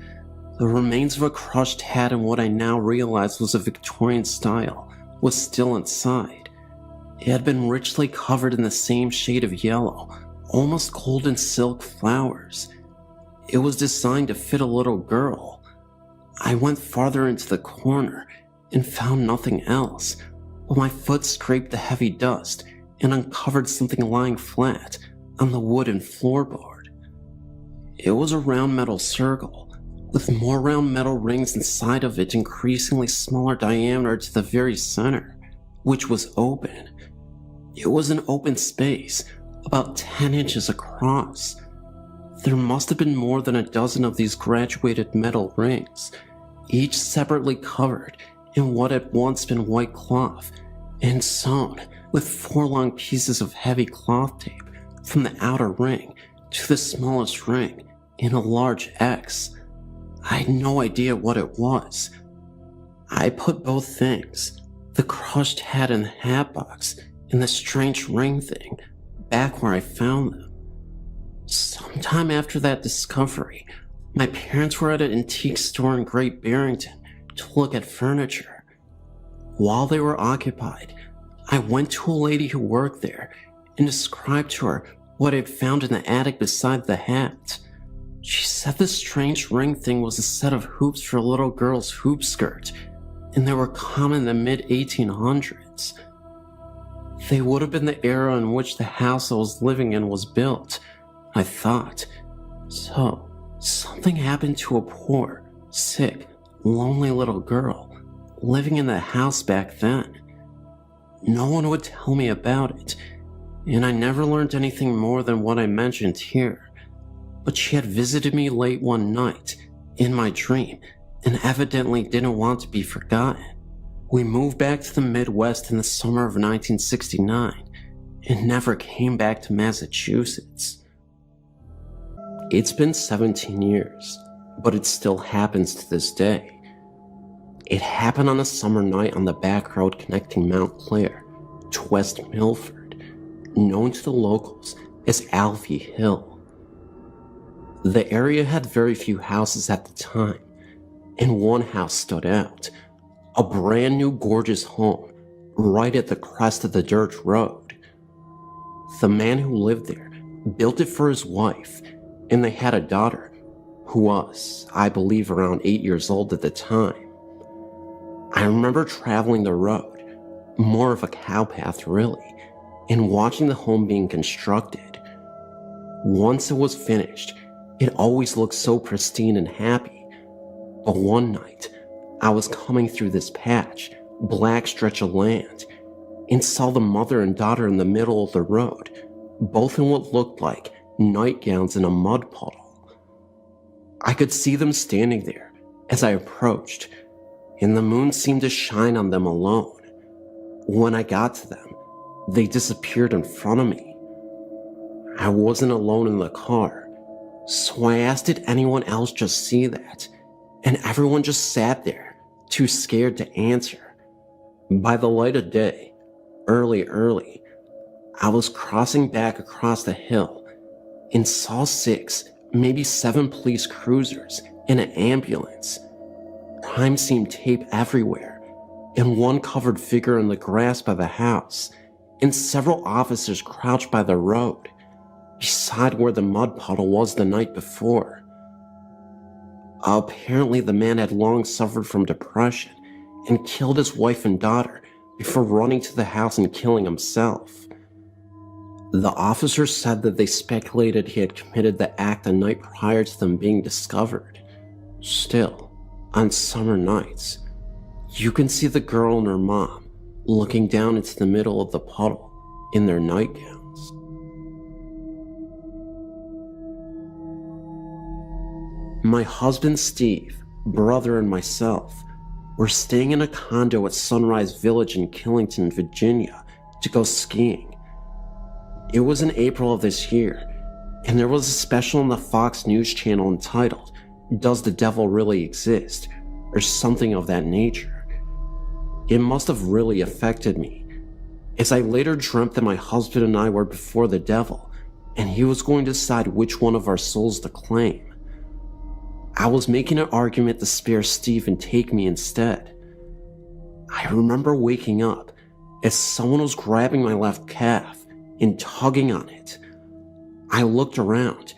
The remains of a crushed hat in what I now realized was a Victorian style was still inside. It had been richly covered in the same shade of yellow, almost golden silk flowers. It was designed to fit a little girl. I went farther into the corner and found nothing else, but my foot scraped the heavy dust and uncovered something lying flat on the wooden floorboard. It was a round metal circle, with more round metal rings inside of it increasingly smaller diameter to the very center, which was open. It was an open space, about 10 inches across. There must have been more than a dozen of these graduated metal rings, each separately covered in what had once been white cloth and sewn with 4 long pieces of heavy cloth tape from the outer ring to the smallest ring in a large X. I had no idea what it was. I put both things, the crushed hat and the hat box, and the strange ring thing, back where I found them. Sometime after that discovery, my parents were at an antique store in Great Barrington to look at furniture. While they were occupied, I went to a lady who worked there and described to her what I had found in the attic beside the hat. She said the strange ring thing was a set of hoops for a little girl's hoop skirt, and they were common in the mid-1800s. They would have been the era in which the house I was living in was built, I thought. So, something happened to a poor, sick, lonely little girl living in the house back then. No one would tell me about it, and I never learned anything more than what I mentioned here. But she had visited me late one night, in my dream, and evidently didn't want to be forgotten. We moved back to the Midwest in the summer of 1969, and never came back to Massachusetts. It's been 17 years, but it still happens to this day. It happened on a summer night on the back road connecting Mount Clair to West Milford. known to the locals as Alfie Hill. The area had very few houses at the time, and one house stood out, a brand new gorgeous home right at the crest of the dirt road. The man who lived there built it for his wife, and they had a daughter who was, I believe, around 8 years old at the time. I remember traveling the road, more of a cowpath really, and watching the home being constructed. Once it was finished, it always looked so pristine and happy. But one night, I was coming through this patch, black stretch of land, and saw the mother and daughter in the middle of the road, both in what looked like nightgowns in a mud puddle. I could see them standing there as I approached, and the moon seemed to shine on them alone. When I got to them, they disappeared in front of me. I wasn't alone in the car, so I asked did anyone else just see that, and everyone just sat there, too scared to answer. By the light of day, early, I was crossing back across the hill and saw 6, maybe 7 police cruisers and an ambulance, crime scene tape everywhere, and one covered figure in the grass by the house, and several officers crouched by the road, beside where the mud puddle was the night before. Apparently the man had long suffered from depression and killed his wife and daughter before running to the house and killing himself. The officers said that they speculated he had committed the act the night prior to them being discovered. Still, on summer nights, you can see the girl and her mom looking down into the middle of the puddle in their nightgowns. My husband Steve, brother, and myself were staying in a condo at Sunrise Village in Killington, Virginia, to go skiing. It was in April of this year, and there was a special on the Fox News channel entitled, "Does the Devil Really Exist?" or something of that nature. It must have really affected me, as I later dreamt that my husband and I were before the devil, and he was going to decide which one of our souls to claim. I was making an argument to spare Steve and take me instead. I remember waking up as someone was grabbing my left calf and tugging on it. I looked around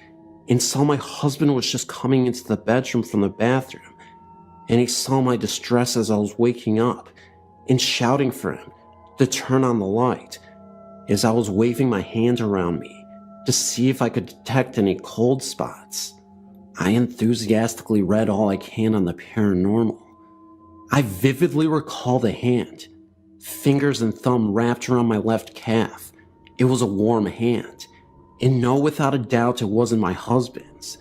and saw my husband was just coming into the bedroom from the bathroom, and he saw my distress as I was waking up and shouting for him to turn on the light as I was waving my hand around me to see if I could detect any cold spots. I enthusiastically read all I can on the paranormal. I vividly recall the hand, fingers and thumb wrapped around my left calf. It was a warm hand, and no, without a doubt, it wasn't my husband's.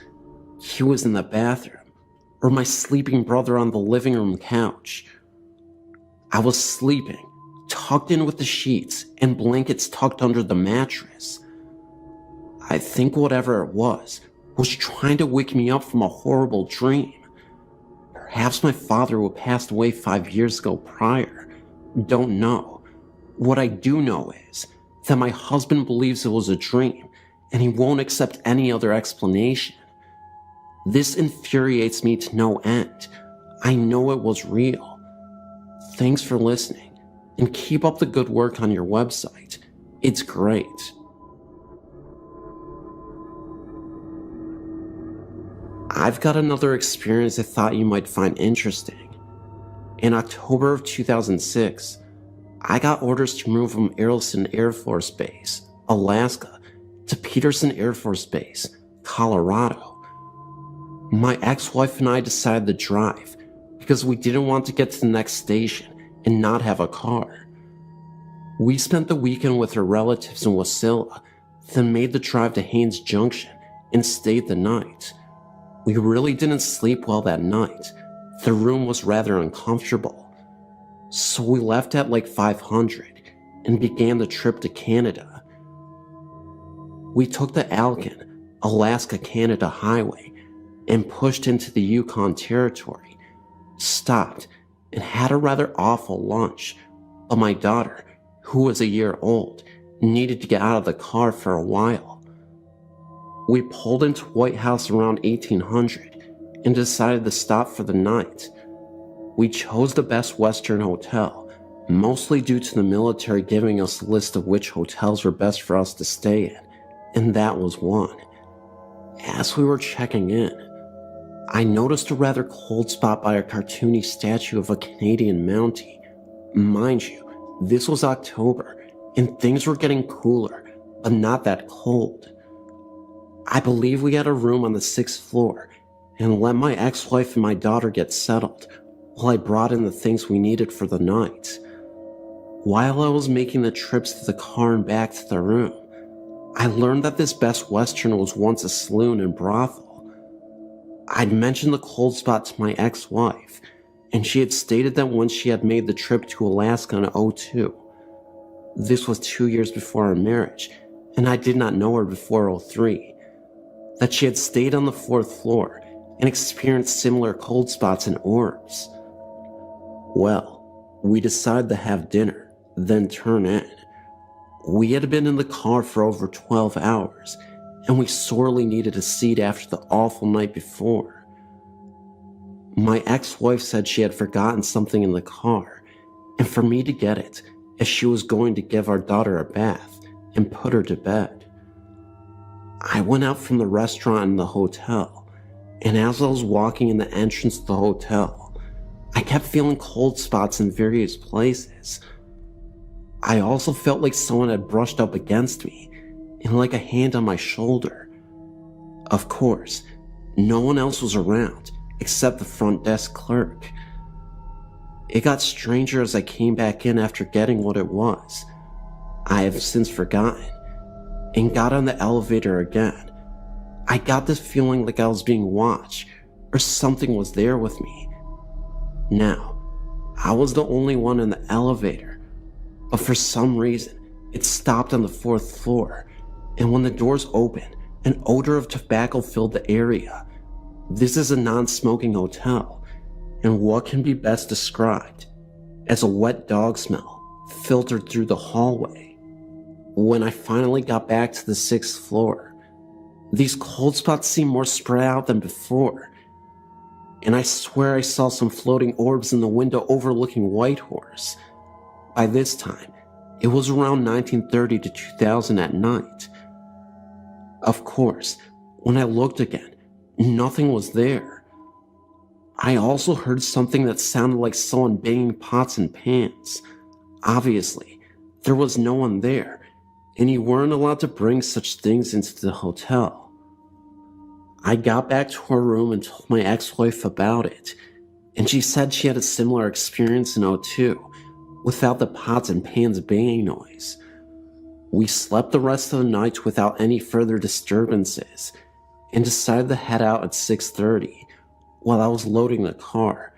He was in the bathroom, or my sleeping brother on the living room couch. I was sleeping, tucked in with the sheets and blankets tucked under the mattress. I think whatever it was trying to wake me up from a horrible dream. Perhaps my father, who passed away 5 years ago prior. Don't know. What I do know is that my husband believes it was a dream, and he won't accept any other explanation. This infuriates me to no end. I know it was real. Thanks for listening, and keep up the good work on your website. It's great. I've got another experience I thought you might find interesting. In October of 2006, I got orders to move from Arlington Air Force Base, Alaska, to Peterson Air Force Base, Colorado. My ex-wife and I decided to drive because we didn't want to get to the next station and not have a car. We spent the weekend with her relatives in Wasilla, then made the drive to Haines Junction and stayed the night. We really didn't sleep well that night. The room was rather uncomfortable. So we left at like 500 and began the trip to Canada. We took the Alcan, Alaska-Canada highway and pushed into the Yukon Territory, stopped and had a rather awful lunch, but my daughter, who was a year old, needed to get out of the car for a while. We pulled into White House around 1800 and decided to stop for the night. We chose the Best Western Hotel, mostly due to the military giving us a list of which hotels were best for us to stay in, and that was one. As we were checking in, I noticed a rather cold spot by a cartoony statue of a Canadian Mountie. Mind you, this was October, and things were getting cooler, but not that cold. I believe we had a room on the 6th floor, and let my ex-wife and my daughter get settled, while I brought in the things we needed for the night. While I was making the trips to the car and back to the room, I learned that this Best Western was once a saloon and brothel. I'd mentioned the cold spot to my ex-wife, and she had stated that once she had made the trip to Alaska in '02. This was 2 years before our marriage, and I did not know her before '03. That she had stayed on the 4th floor and experienced similar cold spots and orbs. Well, we decided to have dinner, then turn in. We had been in the car for over 12 hours, and we sorely needed a seat after the awful night before. My ex-wife said she had forgotten something in the car, and for me to get it, as she was going to give our daughter a bath and put her to bed. I went out from the restaurant in the hotel, and as I was walking in the entrance to the hotel, I kept feeling cold spots in various places. I also felt like someone had brushed up against me, and like a hand on my shoulder. Of course, no one else was around except the front desk clerk. It got stranger as I came back in after getting what it was. I have since forgotten, and got on the elevator again. I got this feeling like I was being watched, or something was there with me. Now, I was the only one in the elevator, but for some reason, it stopped on the 4th floor, and when the doors opened, an odor of tobacco filled the area. This is a non-smoking hotel, and what can be best described as a wet dog smell filtered through the hallway. When I finally got back to the 6th floor, these cold spots seemed more spread out than before, and I swear I saw some floating orbs in the window overlooking Whitehorse. By this time, it was around 1930 to 2000 at night. Of course, when I looked again, nothing was there. I also heard something that sounded like someone banging pots and pans. Obviously, there was no one there, and you weren't allowed to bring such things into the hotel. I got back to her room and told my ex-wife about it, and she said she had a similar experience in '02, without the pots and pans banging noise. We slept the rest of the night without any further disturbances, and decided to head out at 6:30. While I was loading the car,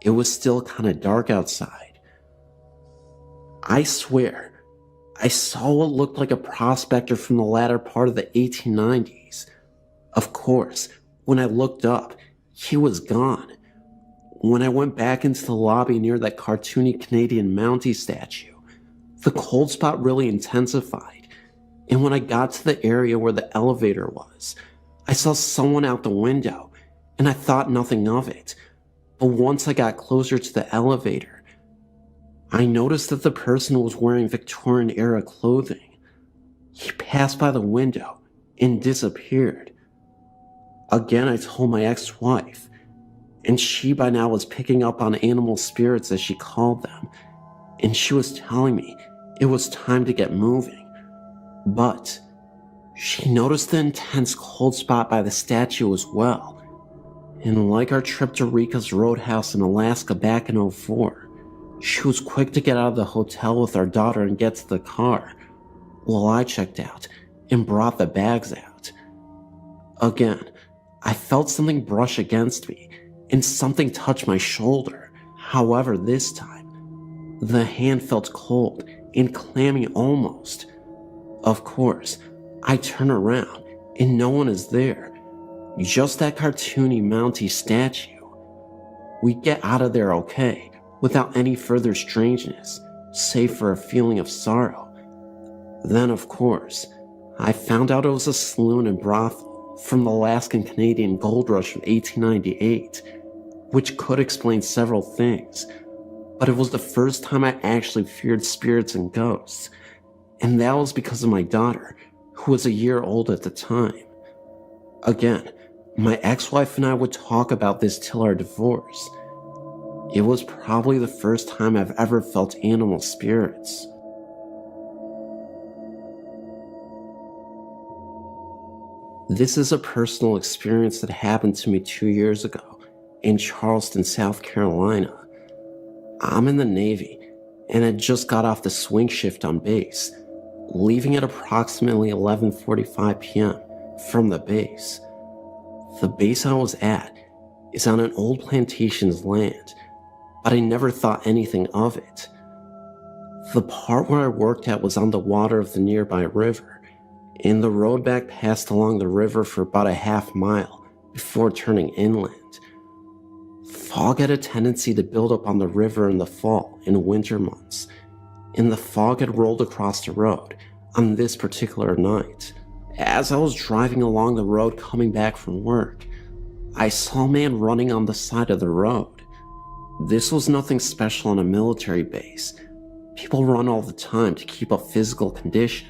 it was still kind of dark outside. I swear, I saw what looked like a prospector from the latter part of the 1890s. Of course, when I looked up, he was gone. When I went back into the lobby near that cartoony Canadian Mountie statue, the cold spot really intensified, and when I got to the area where the elevator was, I saw someone out the window, and I thought nothing of it. But once I got closer to the elevator, I noticed that the person was wearing Victorian-era clothing. He passed by the window and disappeared. Again, I told my ex-wife, and she by now was picking up on animal spirits, as she called them, and she was telling me it was time to get moving. But she noticed the intense cold spot by the statue as well, and like our trip to Rika's Roadhouse in Alaska back in '04, she was quick to get out of the hotel with our daughter and get to the car, while I checked out and brought the bags out. Again, I felt something brush against me, and something touched my shoulder. However, this time, the hand felt cold and clammy almost. Of course, I turn around, and no one is there. Just that cartoony Mountie statue. We get out of there okay, without any further strangeness, save for a feeling of sorrow. Then, of course, I found out it was a saloon and brothel from the Alaskan Canadian gold rush of 1898, which could explain several things, but it was the first time I actually feared spirits and ghosts, and that was because of my daughter, who was a year old at the time. Again, my ex-wife and I would talk about this till our divorce. It was probably the first time I've ever felt animal spirits. This is a personal experience that happened to me 2 years ago in Charleston, South Carolina. I'm in the Navy and had just got off the swing shift on base, leaving at approximately 11:45 p.m. from the base. The base I was at is on an old plantation's land, but I never thought anything of it. The part where I worked at was on the water of the nearby river, and the road back passed along the river for about a half mile before turning inland. Fog had a tendency to build up on the river in the fall and winter months, and the fog had rolled across the road on this particular night. As I was driving along the road coming back from work, I saw a man running on the side of the road. This was nothing special on a military base. People run all the time to keep up physical condition,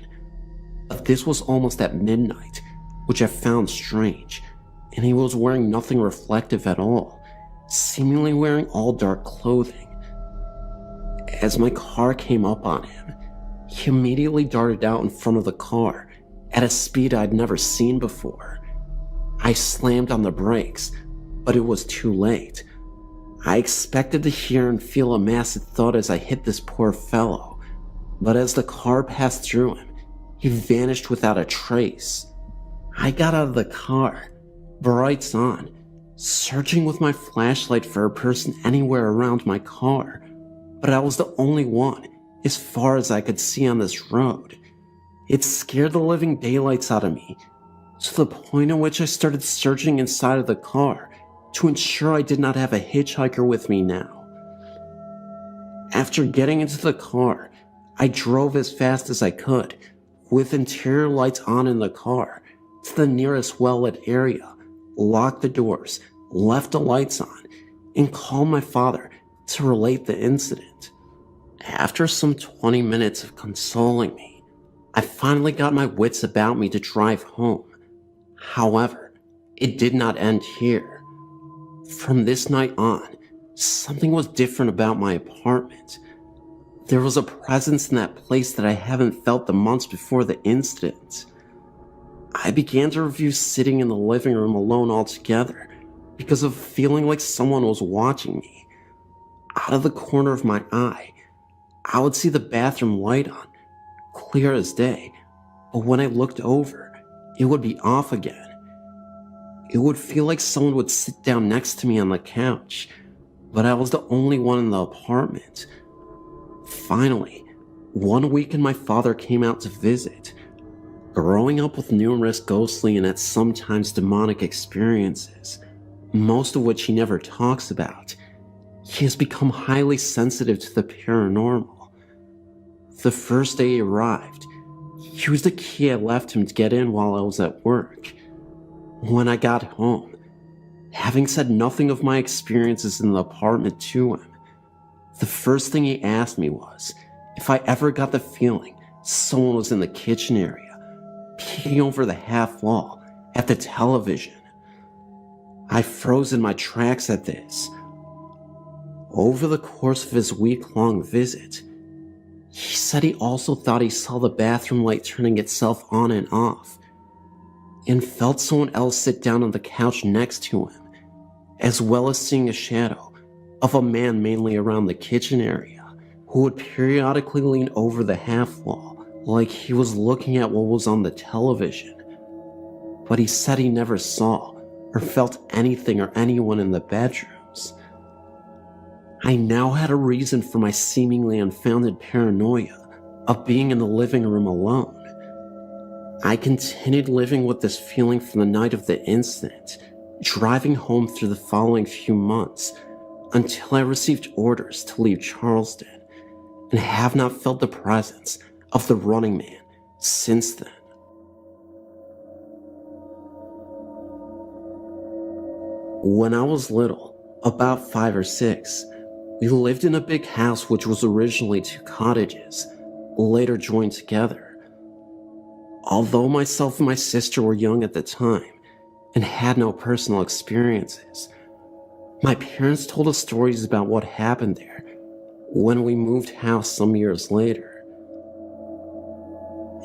but this was almost at midnight, which I found strange, and he was wearing nothing reflective at all, seemingly wearing all dark clothing. As my car came up on him, he immediately darted out in front of the car at a speed I'd never seen before. I slammed on the brakes, but it was too late. I expected to hear and feel a massive thud as I hit this poor fellow, but as the car passed through him, he vanished without a trace. I got out of the car, brights on, searching with my flashlight for a person anywhere around my car, but I was the only one as far as I could see on this road. It scared the living daylights out of me, to the point at which I started searching inside of the car to ensure I did not have a hitchhiker with me now. After getting into the car, I drove as fast as I could, with interior lights on in the car, to the nearest well-lit area, locked the doors, left the lights on, and called my father to relate the incident. After some 20 minutes of consoling me, I finally got my wits about me to drive home. However, it did not end here. From this night on, something was different about my apartment. There was a presence in that place that I haven't felt the months before the incident. I began to review sitting in the living room alone altogether because of feeling like someone was watching me. Out of the corner of my eye, I would see the bathroom light on, clear as day, but when I looked over, it would be off again. It would feel like someone would sit down next to me on the couch, but I was the only one in the apartment. Finally, one weekend my father came out to visit. Growing up with numerous ghostly and at sometimes demonic experiences, most of which he never talks about, he has become highly sensitive to the paranormal. The first day he arrived, he used the key I left him to get in while I was at work. When I got home, having said nothing of my experiences in the apartment to him, the first thing he asked me was if I ever got the feeling someone was in the kitchen area, peeking over the half wall at the television. I froze in my tracks at this. Over the course of his week-long visit, he said he also thought he saw the bathroom light turning itself on and off, and felt someone else sit down on the couch next to him, as well as seeing a shadow of a man mainly around the kitchen area, who would periodically lean over the half wall like he was looking at what was on the television. But he said he never saw or felt anything or anyone in the bedrooms. I now had a reason for my seemingly unfounded paranoia of being in the living room alone. I continued living with this feeling from the night of the incident, driving home through the following few months until I received orders to leave Charleston, and have not felt the presence of the running man since then. When I was little, about 5 or 6, we lived in a big house which was originally 2 cottages, later joined together. Although myself and my sister were young at the time and had no personal experiences, my parents told us stories about what happened there when we moved house some years later,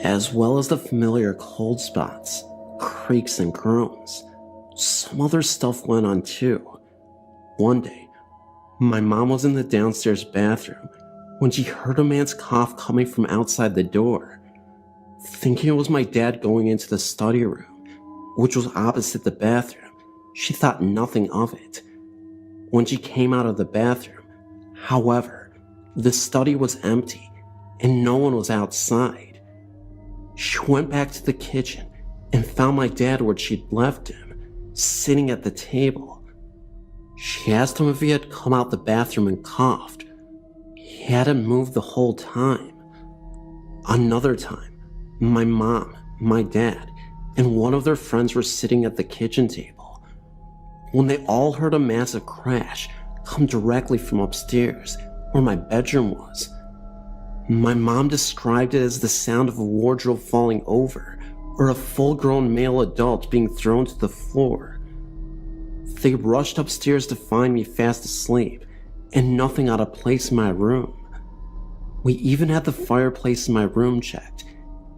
as well as the familiar cold spots, creaks and groans. Some other stuff went on too. One day, my mom was in the downstairs bathroom when she heard a man's cough coming from outside the door. Thinking it was my dad going into the study room, which was opposite the bathroom, she thought nothing of it. When she came out of the bathroom, however, the study was empty and no one was outside. She went back to the kitchen and found my dad where she'd left him, sitting at the table. She asked him if he had come out the bathroom and coughed. He hadn't moved the whole time. Another time, my mom, my dad, and one of their friends were sitting at the kitchen table when they all heard a massive crash come directly from upstairs where my bedroom was. My mom described it as the sound of a wardrobe falling over or a full-grown male adult being thrown to the floor. They rushed upstairs to find me fast asleep and nothing out of place in my room. We even had the fireplace in my room checked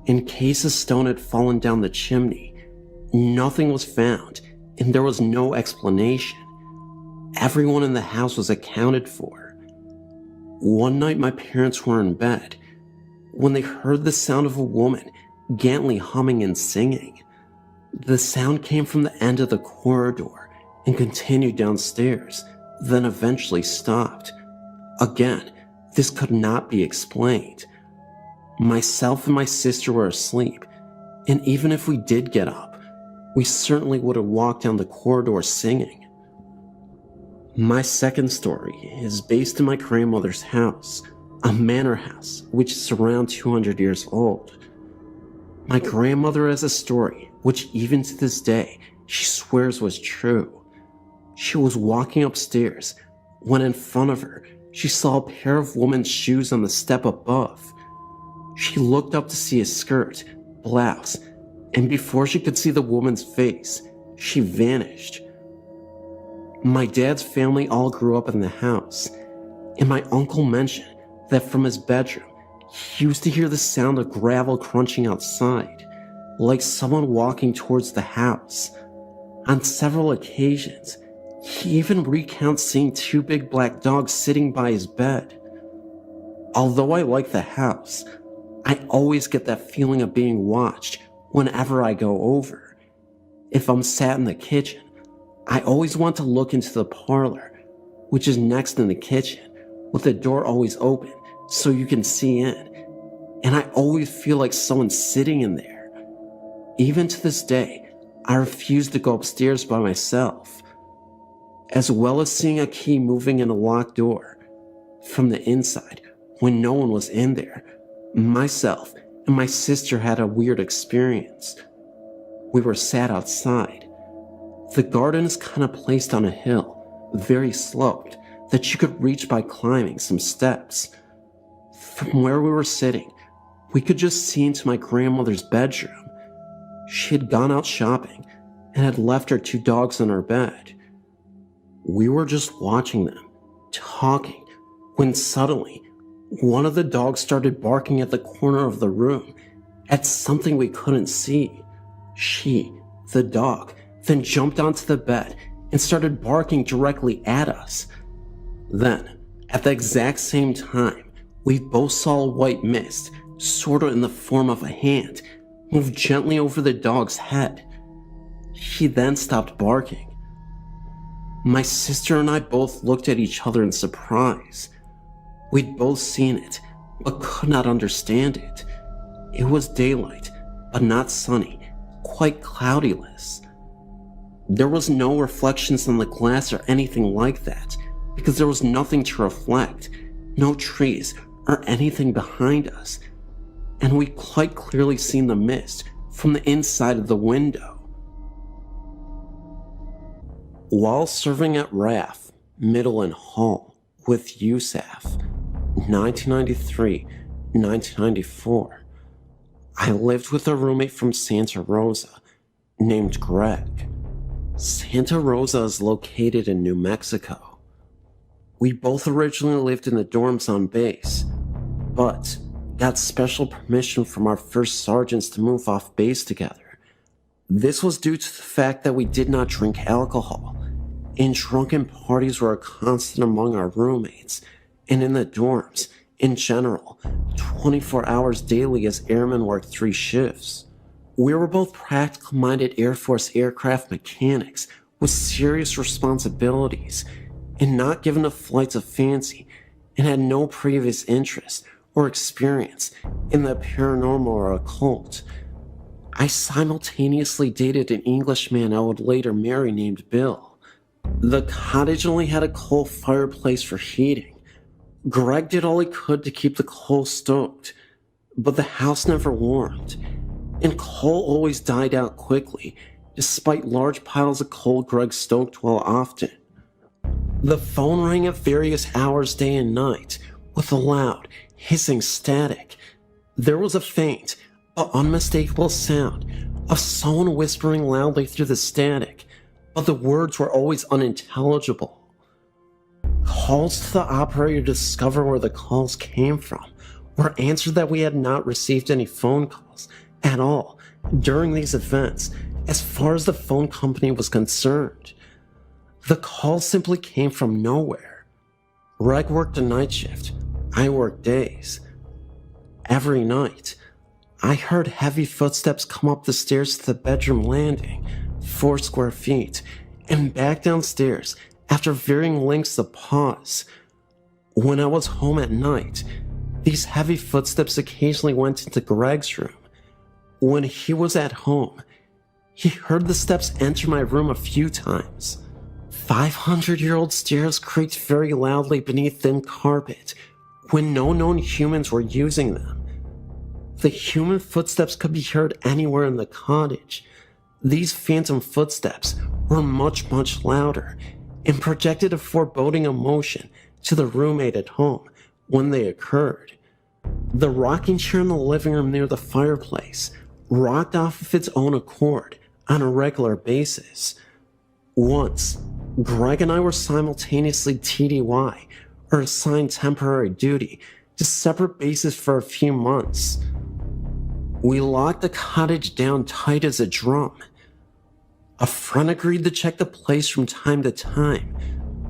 in case a stone had fallen down the chimney. Nothing was found and there was no explanation. Everyone in the house was accounted for. One night my parents were in bed when they heard the sound of a woman gently humming and singing. The sound came from the end of the corridor and continued downstairs, then eventually stopped. Again, this could not be explained. Myself and my sister were asleep, and even if we did get up, we certainly would have walked down the corridor singing. My second story is based in my grandmother's house, a manor house which is around 200 years old. My grandmother has a story which even to this day she swears was true. She was walking upstairs when in front of her she saw a pair of women's shoes on the step above. She looked up to see a skirt, blouse, and before she could see the woman's face, she vanished. My dad's family all grew up in the house, and my uncle mentioned that from his bedroom, he used to hear the sound of gravel crunching outside, like someone walking towards the house. On several occasions, he even recounts seeing 2 big black dogs sitting by his bed. Although I like the house, I always get that feeling of being watched whenever I go over. If I'm sat in the kitchen, I always want to look into the parlor, which is next in the kitchen, with the door always open so you can see in, and I always feel like someone's sitting in there. Even to this day, I refuse to go upstairs by myself, as well as seeing a key moving in a locked door from the inside when no one was in there. Myself and my sister had a weird experience. We were sat outside. The garden is kind of placed on a hill, very sloped, that you could reach by climbing some steps. From where we were sitting, we could just see into my grandmother's bedroom. She had gone out shopping and had left her 2 dogs on her bed. We were just watching them, talking, when suddenly, one of the dogs started barking at the corner of the room at something we couldn't see. She, the dog, then jumped onto the bed and started barking directly at us. Then, at the exact same time, we both saw a white mist, sort of in the form of a hand, move gently over the dog's head. He then stopped barking. My sister and I both looked at each other in surprise. We'd both seen it, but could not understand it. It was daylight, but not sunny, quite cloudyless. There was no reflections on the glass or anything like that, because there was nothing to reflect, no trees or anything behind us. and we quite clearly seen the mist from the inside of the window. While serving at RAF, Middle and Hall, with USAF, 1993-1994, I lived with a roommate from Santa Rosa named Greg. Santa Rosa is located in New Mexico. We both originally lived in the dorms on base, but got special permission from our first sergeants to move off base together. This was due to the fact that we did not drink alcohol, and drunken parties were a constant among our roommates, and in the dorms, in general, 24 hours daily as airmen worked 3 shifts. We were both practical-minded Air Force aircraft mechanics with serious responsibilities, and not given to flights of fancy, and had no previous interest or experience in the paranormal or occult. I simultaneously dated an Englishman I would later marry named Bill. The cottage only had a coal fireplace for heating. Greg did all he could to keep the coal stoked, but the house never warmed, and coal always died out quickly, despite large piles of coal Greg stoked well often. The phone rang at various hours day and night, with a loud, hissing static. There was a faint, but unmistakable sound of someone whispering loudly through the static, but the words were always unintelligible. Calls to the operator to discover where the calls came from were answered that we had not received any phone calls at all during these events as far as the phone company was concerned. The calls simply came from nowhere. Greg worked a night shift, I worked days. Every night, I heard heavy footsteps come up the stairs to the bedroom landing, 4 square feet, and back downstairs after varying lengths of pause. When I was home at night, these heavy footsteps occasionally went into Greg's room. When he was at home, he heard the steps enter my room a few times. 500-year-old stairs creaked very loudly beneath thin carpet when no known humans were using them. The human footsteps could be heard anywhere in the cottage. These phantom footsteps were much, much louder and projected a foreboding emotion to the roommate at home when they occurred. The rocking chair in the living room near the fireplace rocked off of its own accord on a regular basis. Once, Greg and I were simultaneously TDY, or assigned temporary duty, to separate bases for a few months. We locked the cottage down tight as a drum. A friend agreed to check the place from time to time,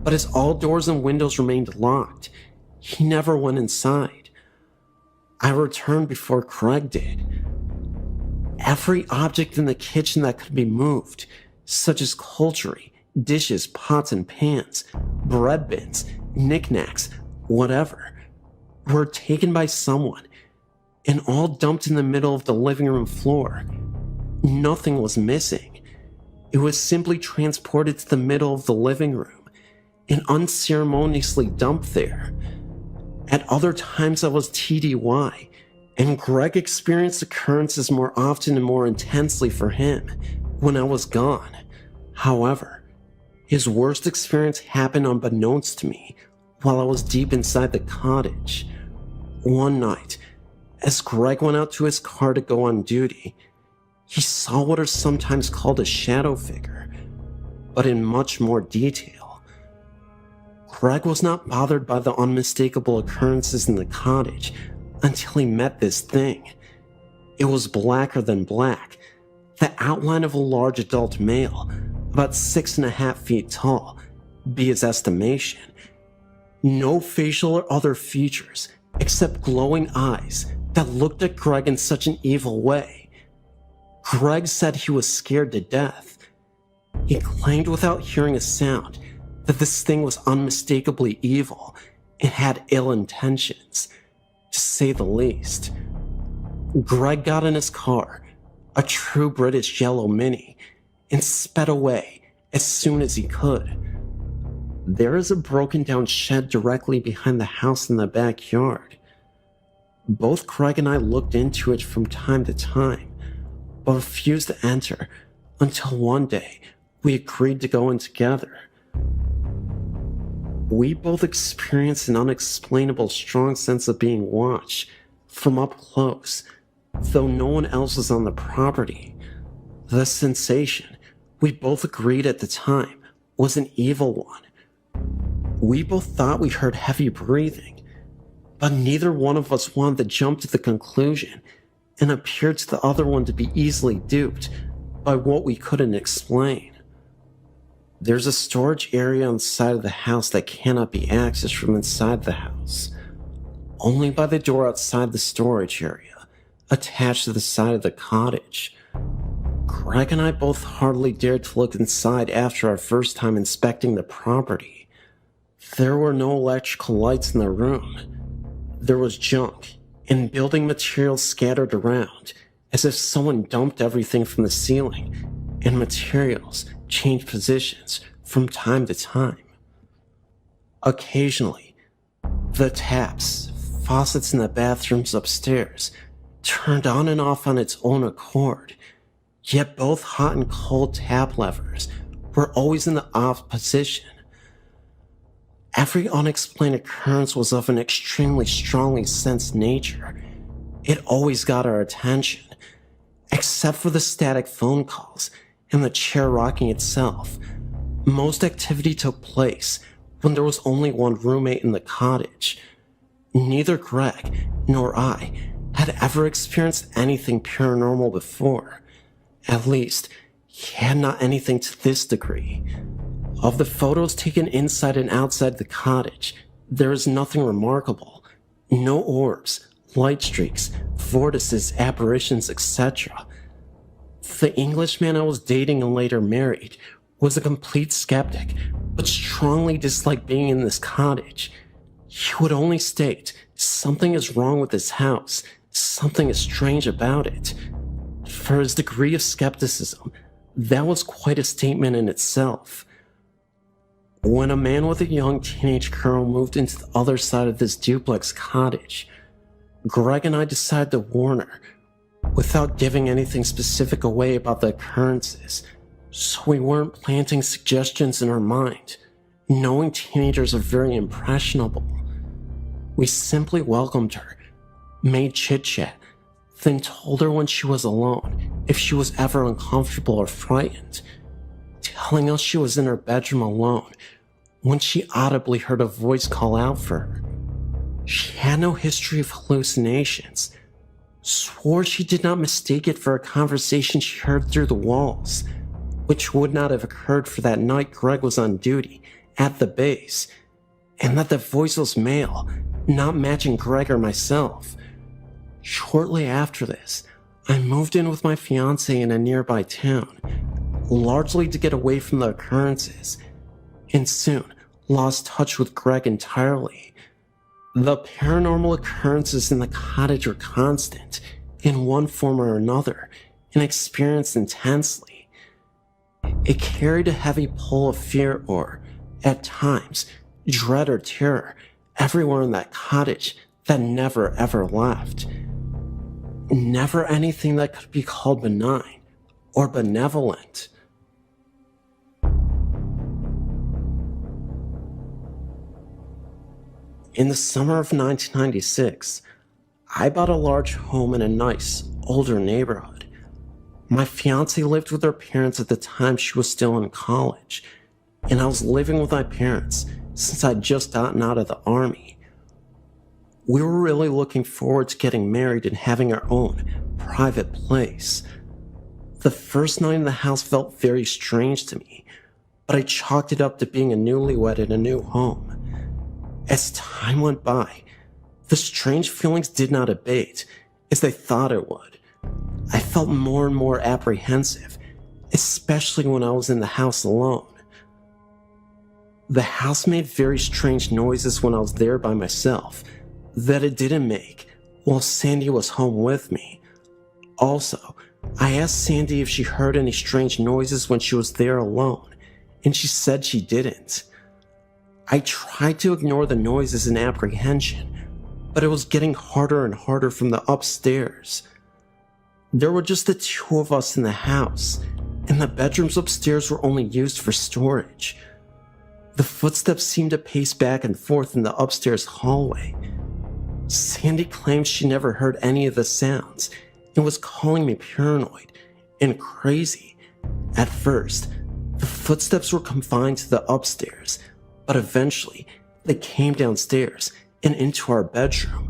but as all doors and windows remained locked, he never went inside. I returned before Greg did. Every object in the kitchen that could be moved, such as cutlery, dishes, pots and pans, bread bins, knickknacks, whatever, were taken by someone and all dumped in the middle of the living room floor. Nothing was missing. It was simply transported to the middle of the living room and unceremoniously dumped there. At other times I was TDY, and Greg experienced occurrences more often and more intensely for him when I was gone. However, his worst experience happened unbeknownst to me while I was deep inside the cottage. One night, as Greg went out to his car to go on duty, he saw what are sometimes called a shadow figure, but in much more detail. Greg was not bothered by the unmistakable occurrences in the cottage until he met this thing. It was blacker than black, the outline of a large adult male, about 6.5 feet tall, be his estimation. No facial or other features, except glowing eyes that looked at Greg in such an evil way. Greg said he was scared to death. He claimed without hearing a sound that this thing was unmistakably evil and had ill intentions, to say the least. Greg got in his car, a true British yellow Mini, and sped away as soon as he could. There is a broken down shed directly behind the house in the backyard. Both Greg and I looked into it from time to time, but refused to enter until one day we agreed to go in together. We both experienced an unexplainable strong sense of being watched from up close, though no one else was on the property. The sensation, we both agreed at the time, was an evil one. We both thought we heard heavy breathing, but neither one of us wanted to jump to the conclusion and appeared to the other one to be easily duped by what we couldn't explain. There's a storage area on the side of the house that cannot be accessed from inside the house, only by the door outside the storage area, attached to the side of the cottage. Greg and I both hardly dared to look inside after our first time inspecting the property. There were no electrical lights in the room. There was junk and building materials scattered around, as if someone dumped everything from the ceiling, and materials changed positions from time to time. Occasionally, the taps, faucets in the bathrooms upstairs turned on and off on its own accord, yet both hot and cold tap levers were always in the off position. Every unexplained occurrence was of an extremely strongly sensed nature. It always got our attention, except for the static phone calls and the chair rocking itself. Most activity took place when there was only one roommate in the cottage. Neither Greg nor I had ever experienced anything paranormal before. At least, he had not anything to this degree. Of the photos taken inside and outside the cottage, there is nothing remarkable. No orbs, light streaks, vortices, apparitions, etc. The Englishman I was dating and later married was a complete skeptic, but strongly disliked being in this cottage. He would only state, something is wrong with this house, something is strange about it. For his degree of skepticism, that was quite a statement in itself. When a man with a young teenage girl moved into the other side of this duplex cottage, Greg and I decided to warn her, without giving anything specific away about the occurrences, so we weren't planting suggestions in her mind, knowing teenagers are very impressionable. We simply welcomed her, made chit-chat, then told her when she was alone if she was ever uncomfortable or frightened, telling us she was in her bedroom alone when she audibly heard a voice call out for her. She had no history of hallucinations, swore she did not mistake it for a conversation she heard through the walls, which would not have occurred for that night Greg was on duty at the base, and that the voice was male, not matching Greg or myself. Shortly after this, I moved in with my fiancé in a nearby town, largely to get away from the occurrences, and soon lost touch with Greg entirely. The paranormal occurrences in the cottage were constant, in one form or another, and experienced intensely. It carried a heavy pull of fear or, at times, dread or terror everywhere in that cottage that never ever left. Never anything that could be called benign or benevolent. In the summer of 1996, I bought a large home in a nice, older neighborhood. My fiancée lived with her parents at the time she was still in college, and I was living with my parents since I'd just gotten out of the army. We were really looking forward to getting married and having our own private place. The first night in the house felt very strange to me, but I chalked it up to being a newlywed in a new home. As time went by, the strange feelings did not abate as they thought it would. I felt more and more apprehensive, especially when I was in the house alone. The house made very strange noises when I was there by myself that it didn't make while Sandy was home with me. Also, I asked Sandy if she heard any strange noises when she was there alone, and she said she didn't. I tried to ignore the noises in apprehension, but it was getting harder and harder from the upstairs. There were just the two of us in the house, and the bedrooms upstairs were only used for storage. The footsteps seemed to pace back and forth in the upstairs hallway. Sandy claimed she never heard any of the sounds and was calling me paranoid and crazy. At first, the footsteps were confined to the upstairs, but eventually they came downstairs and into our bedroom.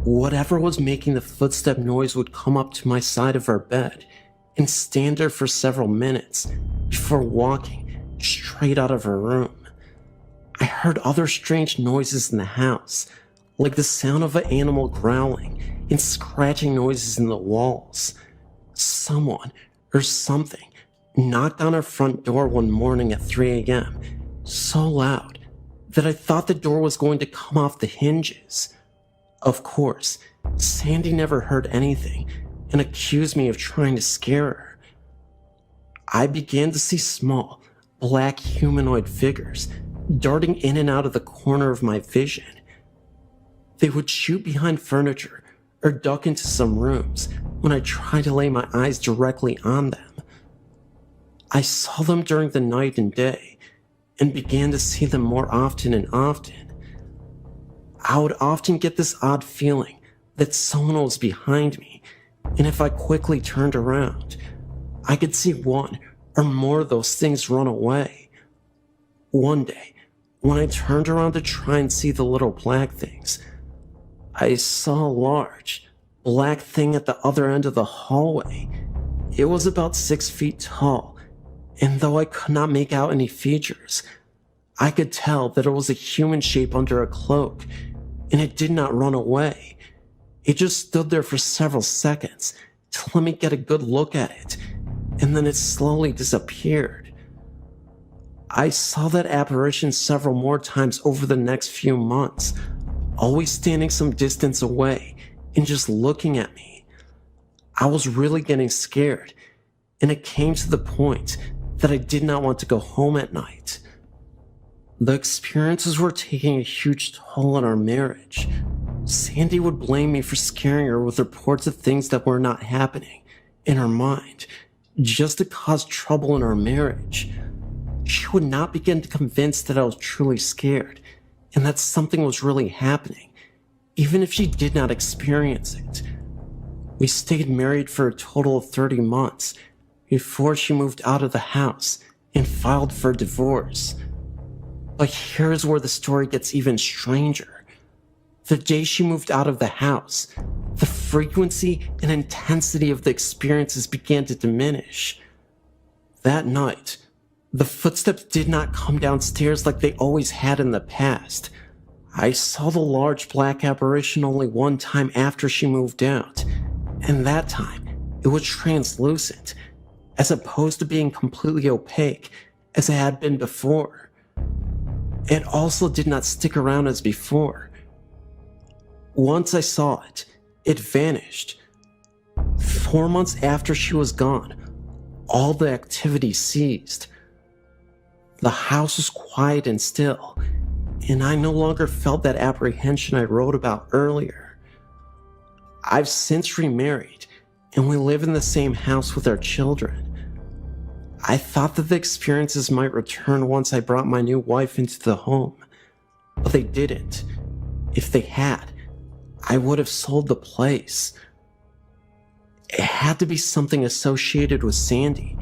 Whatever was making the footstep noise would come up to my side of our bed and stand there for several minutes before walking straight out of her room. I heard other strange noises in the house, like the sound of an animal growling and scratching noises in the walls. Someone or something knocked on our front door one morning at 3 a.m. so loud that I thought the door was going to come off the hinges. Of course, Sandy never heard anything and accused me of trying to scare her. I began to see small, black humanoid figures darting in and out of the corner of my vision. They would shoot behind furniture or duck into some rooms when I tried to lay my eyes directly on them. I saw them during the night and day and began to see them more often and often. I would often get this odd feeling that someone was behind me, and if I quickly turned around, I could see one or more of those things run away. One day, when I turned around to try and see the little black things, I saw a large, black thing at the other end of the hallway. It was about 6 feet tall, and though I could not make out any features, I could tell that it was a human shape under a cloak, and it did not run away. It just stood there for several seconds to let me get a good look at it, and then it slowly disappeared. I saw that apparition several more times over the next few months, always standing some distance away and just looking at me. I was really getting scared, and it came to the point that I did not want to go home at night. The experiences were taking a huge toll on our marriage. Sandy would blame me for scaring her with reports of things that were not happening in her mind, just to cause trouble in our marriage. She would not begin to convince that I was truly scared and that something was really happening, even if she did not experience it. We stayed married for a total of 30 months before she moved out of the house and filed for divorce. But here's where the story gets even stranger. The day she moved out of the house, the frequency and intensity of the experiences began to diminish. That night, the footsteps did not come downstairs like they always had in the past. I saw the large black apparition only one time after she moved out, and that time it was translucent, as opposed to being completely opaque as it had been before. It also did not stick around as before. Once I saw it, it vanished. 4 months after she was gone, all the activity ceased. The house was quiet and still, and I no longer felt that apprehension I wrote about earlier. I've since remarried, and we live in the same house with our children. I thought that the experiences might return once I brought my new wife into the home, but they didn't. If they had, I would have sold the place. It had to be something associated with Sandy.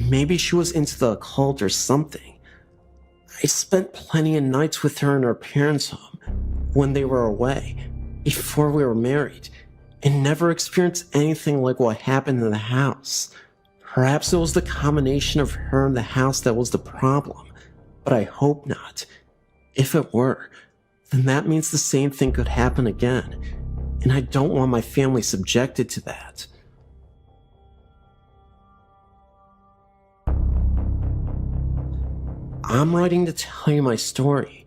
Maybe she was into the occult or something. I spent plenty of nights with her in her parents' home when they were away, before we were married, and never experienced anything like what happened in the house. Perhaps it was the combination of her and the house that was the problem, but I hope not. If it were, then that means the same thing could happen again, and I don't want my family subjected to that. I'm writing to tell you my story.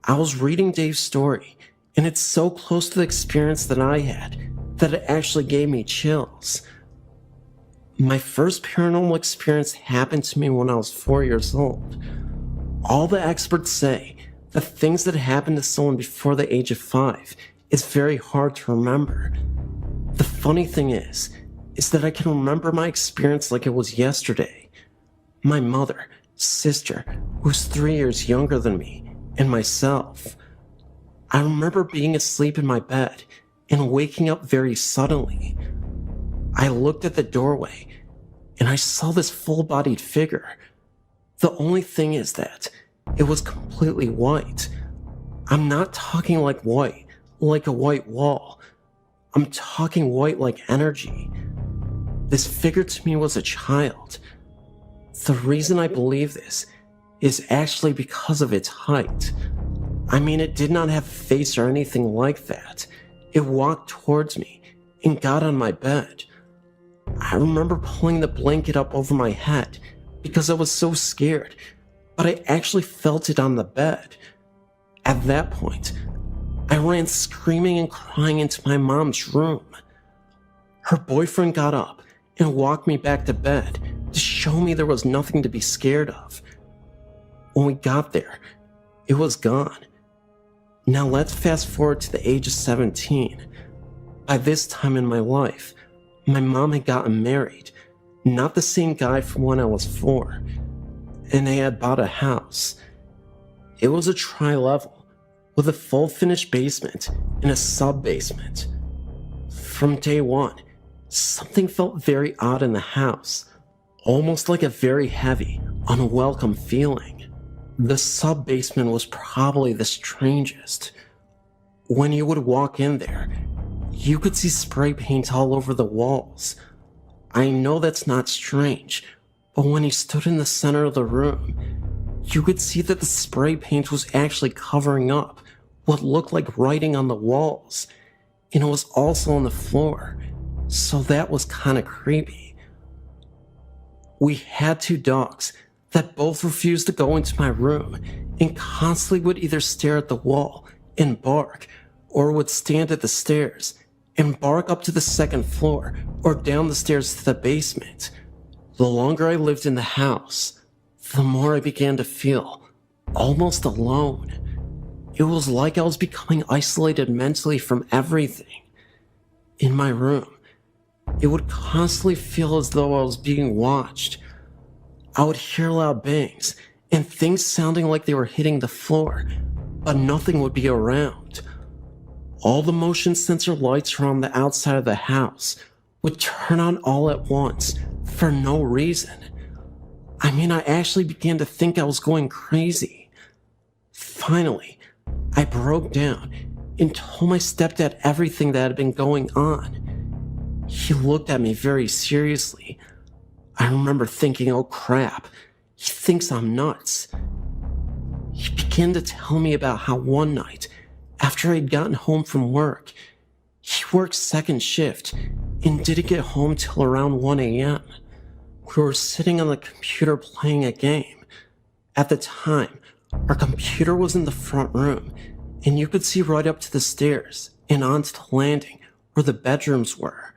I was reading Dave's story, and it's so close to the experience that I had that it actually gave me chills. My first paranormal experience happened to me when I was 4 years old. All the experts say The things that happened to someone before the age of 5 is very hard to remember. The funny thing is that I can remember my experience like it was yesterday. My mother, sister, who's 3 years younger than me, and myself. I remember being asleep in my bed and waking up very suddenly. I looked at the doorway and I saw this full-bodied figure. The only thing is that it was completely white. I'm not talking like white, like a white wall. I'm talking white like energy. This figure to me was a child. The reason I believe this is actually because of its height. I mean, it did not have a face or anything like that. It walked towards me and got on my bed. I remember pulling the blanket up over my head because I was so scared, but I actually felt it on the bed. At that point, I ran screaming and crying into my mom's room. Her boyfriend got up and walked me back to bed to show me there was nothing to be scared of. When we got there, it was gone. Now let's fast forward to the age of 17. By this time in my life, my mom had gotten married, not the same guy from when I was 4, and they had bought a house. It was a tri-level with a full finished basement and a sub-basement. From day one, something felt very odd in the house, almost like a very heavy, unwelcome feeling. The sub-basement was probably the strangest. When you would walk in there, you could see spray paint all over the walls. I know that's not strange, but when you stood in the center of the room, you could see that the spray paint was actually covering up what looked like writing on the walls, and it was also on the floor, so that was kinda creepy. We had 2 dogs that both refused to go into my room and constantly would either stare at the wall and bark, or would stand at the stairs and bark up to the 2nd floor or down the stairs to the basement. The longer I lived in the house, the more I began to feel almost alone. It was like I was becoming isolated mentally from everything. In my room, it would constantly feel as though I was being watched. I would hear loud bangs and things sounding like they were hitting the floor, but nothing would be around. All the motion sensor lights around the outside of the house would turn on all at once for no reason. I mean, I actually began to think I was going crazy. Finally, I broke down and told my stepdad everything that had been going on. He looked at me very seriously. I remember thinking, oh crap, he thinks I'm nuts. He began to tell me about how one night, after I'd gotten home from work, he worked 2nd shift and didn't get home till around 1 a.m. We were sitting on the computer playing a game. At the time, our computer was in the front room, and you could see right up to the stairs and onto the landing where the bedrooms were.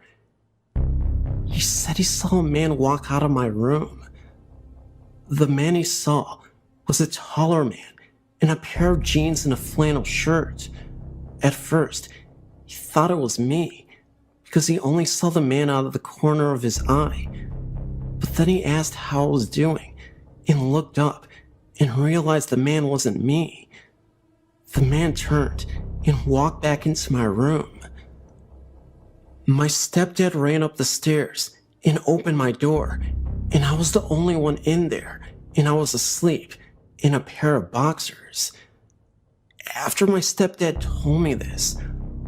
He said he saw a man walk out of my room. The man he saw was a taller man in a pair of jeans and a flannel shirt. At first, he thought it was me because he only saw the man out of the corner of his eye. But then he asked how I was doing and looked up and realized the man wasn't me. The man turned and walked back into my room. My stepdad ran up the stairs and opened my door, and I was the only one in there, and I was asleep in a pair of boxers. After my stepdad told me this,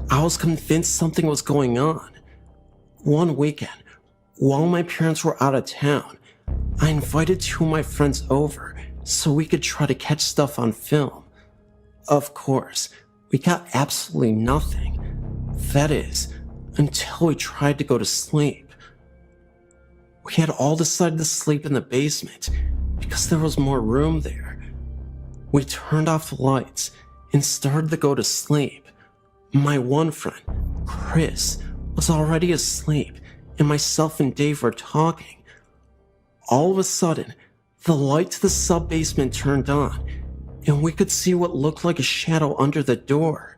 I was convinced something was going on. One weekend, while my parents were out of town, I invited 2 of my friends over so we could try to catch stuff on film. Of course, we got absolutely nothing. That is, until we tried to go to sleep. We had all decided to sleep in the basement because there was more room there. We turned off the lights and started to go to sleep. My one friend, Chris, was already asleep, and myself and Dave were talking. All of a sudden, the light to the sub-basement turned on, and we could see what looked like a shadow under the door.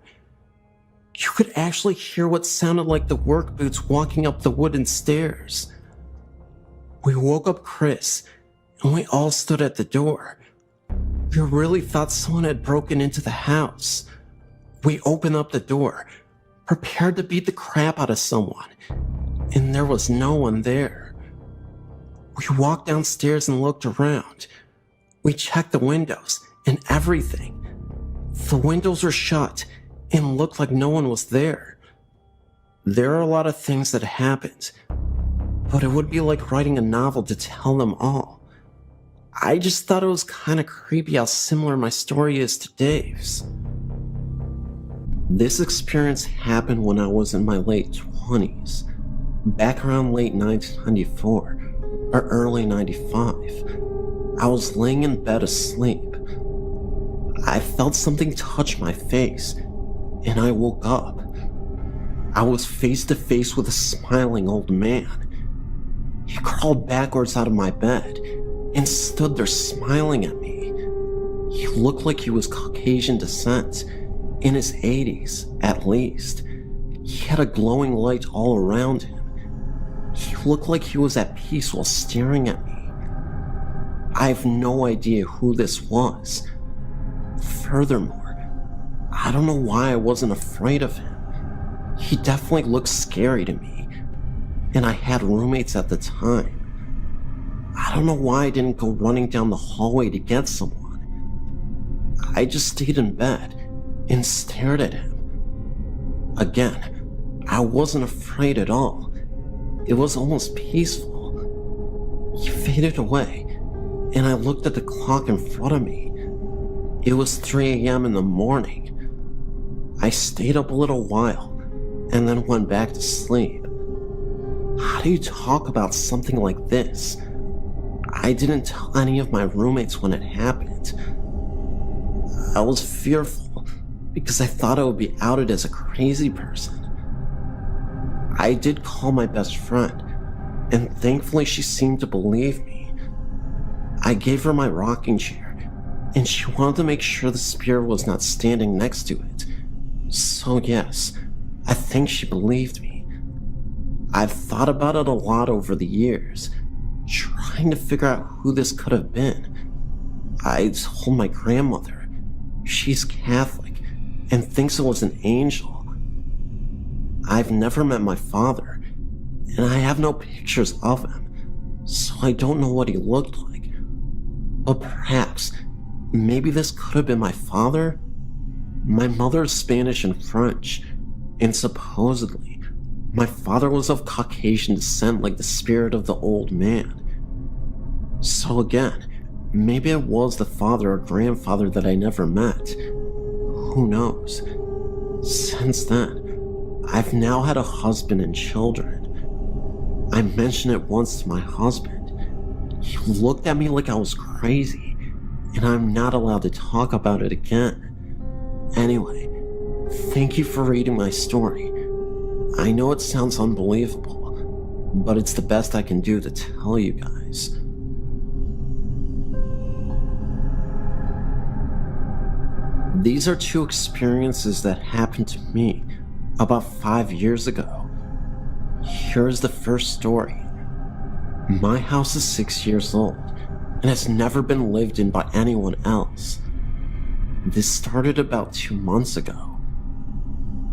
You could actually hear what sounded like the work boots walking up the wooden stairs. We woke up Chris, and we all stood at the door. We really thought someone had broken into the house. We opened up the door, prepared to beat the crap out of someone, and there was no one there. We walked downstairs and looked around. We checked the windows and everything. The windows were shut and looked like no one was there. There are a lot of things that happened, but it would be like writing a novel to tell them all. I just thought it was kind of creepy how similar my story is to Dave's. This experience happened when I was in my late 20s, back around late 1994 or early 95. I was laying in bed asleep. I felt something touch my face, and I woke up. I was face to face with a smiling old man. He crawled backwards out of my bed and stood there smiling at me. He looked like he was Caucasian descent, in his 80s at least. He had a glowing light all around him. He looked like he was at peace while staring at me. I have no idea who this was. Furthermore, I don't know why I wasn't afraid of him. He definitely looked scary to me, and I had roommates at the time. I don't know why I didn't go running down the hallway to get someone. I just stayed in bed and stared at him. Again, I wasn't afraid at all. It was almost peaceful. He faded away, and I looked at the clock in front of me. It was 3 a.m. in the morning. I stayed up a little while, and then went back to sleep. How do you talk about something like this? I didn't tell any of my roommates when it happened. I was fearful because I thought I would be outed as a crazy person. I did call my best friend, and thankfully she seemed to believe me. I gave her my rocking chair, and she wanted to make sure the spirit was not standing next to it. So yes, I think she believed me. I've thought about it a lot over the years, trying to figure out who this could have been. I told my grandmother. She's Catholic and thinks it was an angel. I've never met my father, and I have no pictures of him, so I don't know what he looked like. But perhaps, maybe this could have been my father? My mother is Spanish and French, and supposedly, my father was of Caucasian descent like the spirit of the old man. So again, maybe it was the father or grandfather that I never met. Who knows? Since then, I've now had a husband and children. I mentioned it once to my husband. He looked at me like I was crazy, and I'm not allowed to talk about it again. Anyway, thank you for reading my story. I know it sounds unbelievable, but it's the best I can do to tell you guys. These are two experiences that happened to me about 5 years ago. Here's the first story. My house is 6 years old and has never been lived in by anyone else. This started about 2 months ago.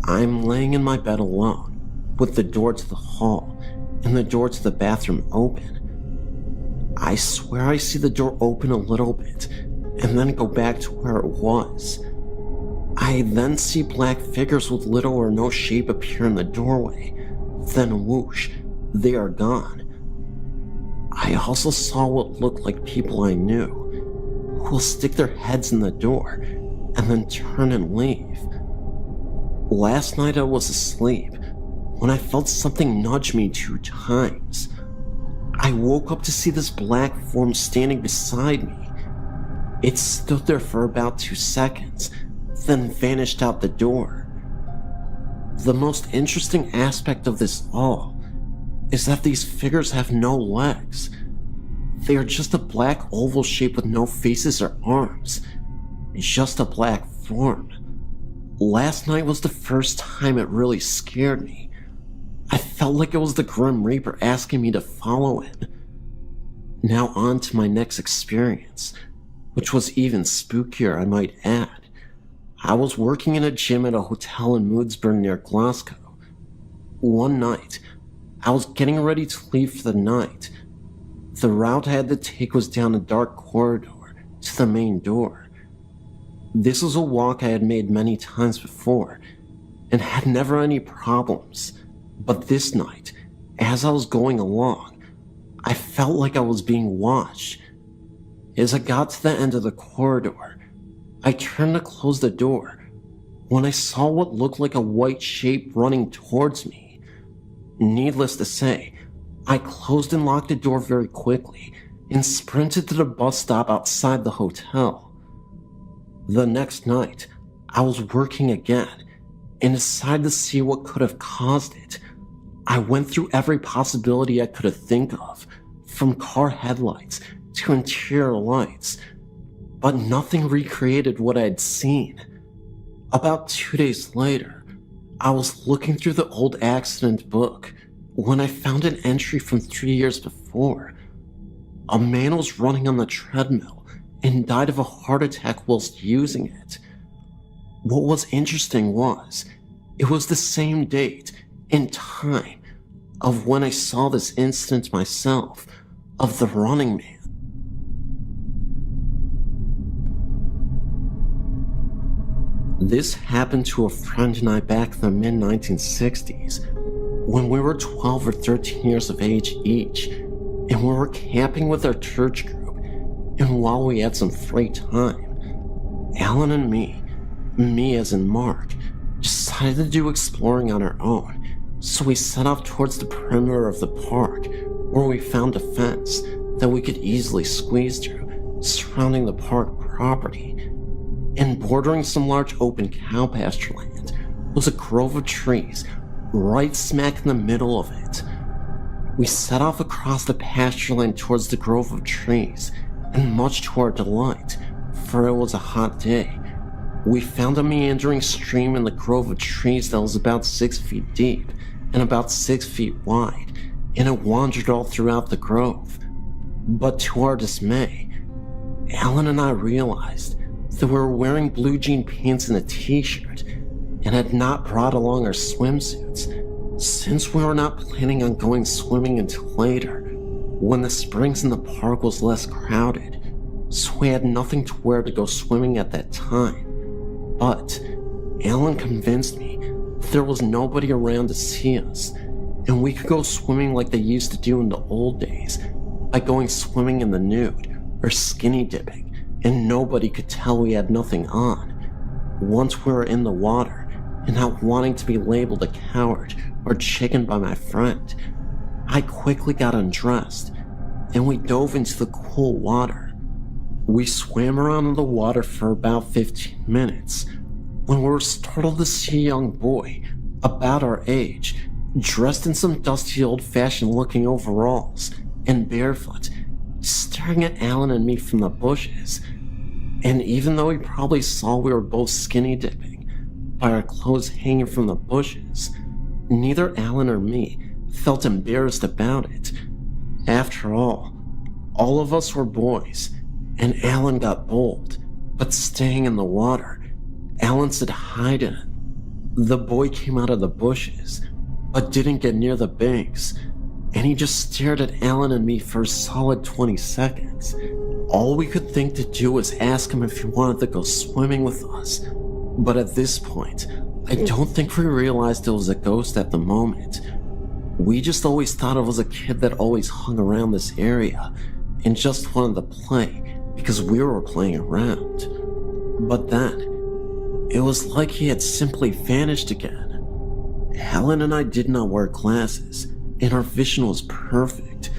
I'm laying in my bed alone, with the door to the hall and the door to the bathroom open. I swear I see the door open a little bit and then go back to where it was. I then see black figures with little or no shape appear in the doorway. Then whoosh, they are gone. I also saw what looked like people I knew, who will stick their heads in the door and then turn and leave. Last night I was asleep when I felt something nudge me 2 times. I woke up to see this black form standing beside me. It stood there for about 2 seconds, then vanished out the door. The most interesting aspect of this all is that these figures have no legs. They are just a black oval shape with no faces or arms, just a black form. Last night was the first time it really scared me. I felt like it was the Grim Reaper asking me to follow him. Now on to my next experience, which was even spookier, I might add. I was working in a gym at a hotel in Moodsburn near Glasgow. One night, I was getting ready to leave for the night. The route I had to take was down a dark corridor to the main door. This was a walk I had made many times before, and had never any problems. But this night, as I was going along, I felt like I was being watched. As I got to the end of the corridor, I turned to close the door when I saw what looked like a white shape running towards me. Needless to say, I closed and locked the door very quickly and sprinted to the bus stop outside the hotel. The next night, I was working again and decided to see what could have caused it. I went through every possibility I could have think of, from car headlights to interior lights, but nothing recreated what I had seen. About 2 days later, I was looking through the old accident book when I found an entry from 3 years before. A man was running on the treadmill and died of a heart attack whilst using it. What was interesting was, it was the same date and time of when I saw this incident myself, of the running man. This happened to a friend and I back in the mid-1960s, when we were 12 or 13 years of age each, and we were camping with our church group, and while we had some free time, Alan and me as in Mark, decided to do exploring on our own, so we set off towards the perimeter of the park, where we found a fence that we could easily squeeze through, surrounding the park property. And bordering some large open cow pasture land was a grove of trees right smack in the middle of it. We set off across the pasture land towards the grove of trees, and much to our delight, for it was a hot day, we found a meandering stream in the grove of trees that was about 6 feet deep and about 6 feet wide, and it wandered all throughout the grove. But to our dismay, Alan and I realized that we were wearing blue jean pants and a t-shirt, and had not brought along our swimsuits, since we were not planning on going swimming until later, when the springs in the park was less crowded, so we had nothing to wear to go swimming at that time. But Alan convinced me that there was nobody around to see us, and we could go swimming like they used to do in the old days, by going swimming in the nude, or skinny dipping, and nobody could tell we had nothing on. Once we were in the water, and not wanting to be labeled a coward or chicken by my friend, I quickly got undressed, and we dove into the cool water. We swam around in the water for about 15 minutes, when we were startled to see a young boy, about our age, dressed in some dusty old-fashioned looking overalls, and barefoot, staring at Alan and me from the bushes. And even though he probably saw we were both skinny dipping by our clothes hanging from the bushes, neither Alan or me felt embarrassed about it. After all of us were boys, and Alan got bold, but staying in the water, Alan said hi to him. The boy came out of the bushes, but didn't get near the banks, and he just stared at Alan and me for a solid 20 seconds. All we could think to do was ask him if he wanted to go swimming with us, but at this point, I don't think we realized it was a ghost at the moment. We just always thought it was a kid that always hung around this area and just wanted to play because we were playing around. But then, it was like he had simply vanished again. Helen and I did not wear glasses, and our vision was perfect,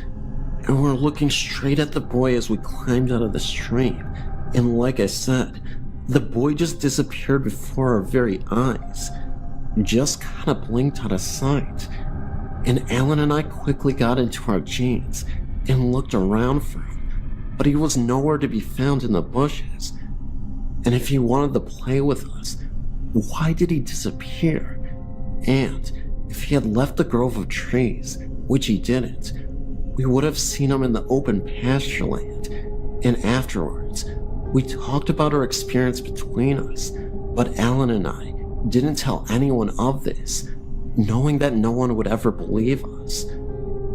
and we were looking straight at the boy as we climbed out of the stream, and like I said, the boy just disappeared before our very eyes, just kinda blinked out of sight, and Alan and I quickly got into our jeans and looked around for him, but he was nowhere to be found in the bushes. And if he wanted to play with us, why did he disappear? And if he had left the grove of trees, which he didn't, we would have seen him in the open pasture land. And afterwards, we talked about our experience between us, but Alan and I didn't tell anyone of this, knowing that no one would ever believe us.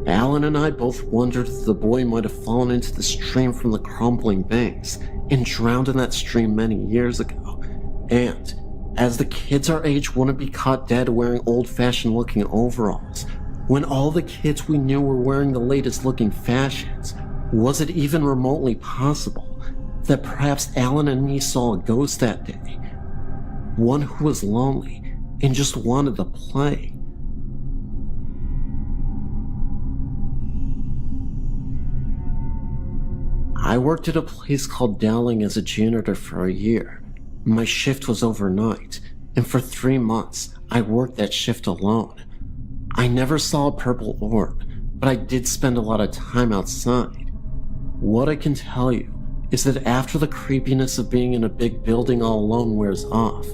Alan and I both wondered if the boy might have fallen into the stream from the crumbling banks and drowned in that stream many years ago. And as the kids our age wouldn't be caught dead wearing old-fashioned looking overalls, when all the kids we knew were wearing the latest looking fashions, was it even remotely possible that perhaps Alan and me saw a ghost that day? One who was lonely and just wanted to play. I worked at a place called Dowling as a janitor for a year. My shift was overnight, and for 3 months, I worked that shift alone. I never saw a purple orb, but I did spend a lot of time outside. What I can tell you is that after the creepiness of being in a big building all alone wears off,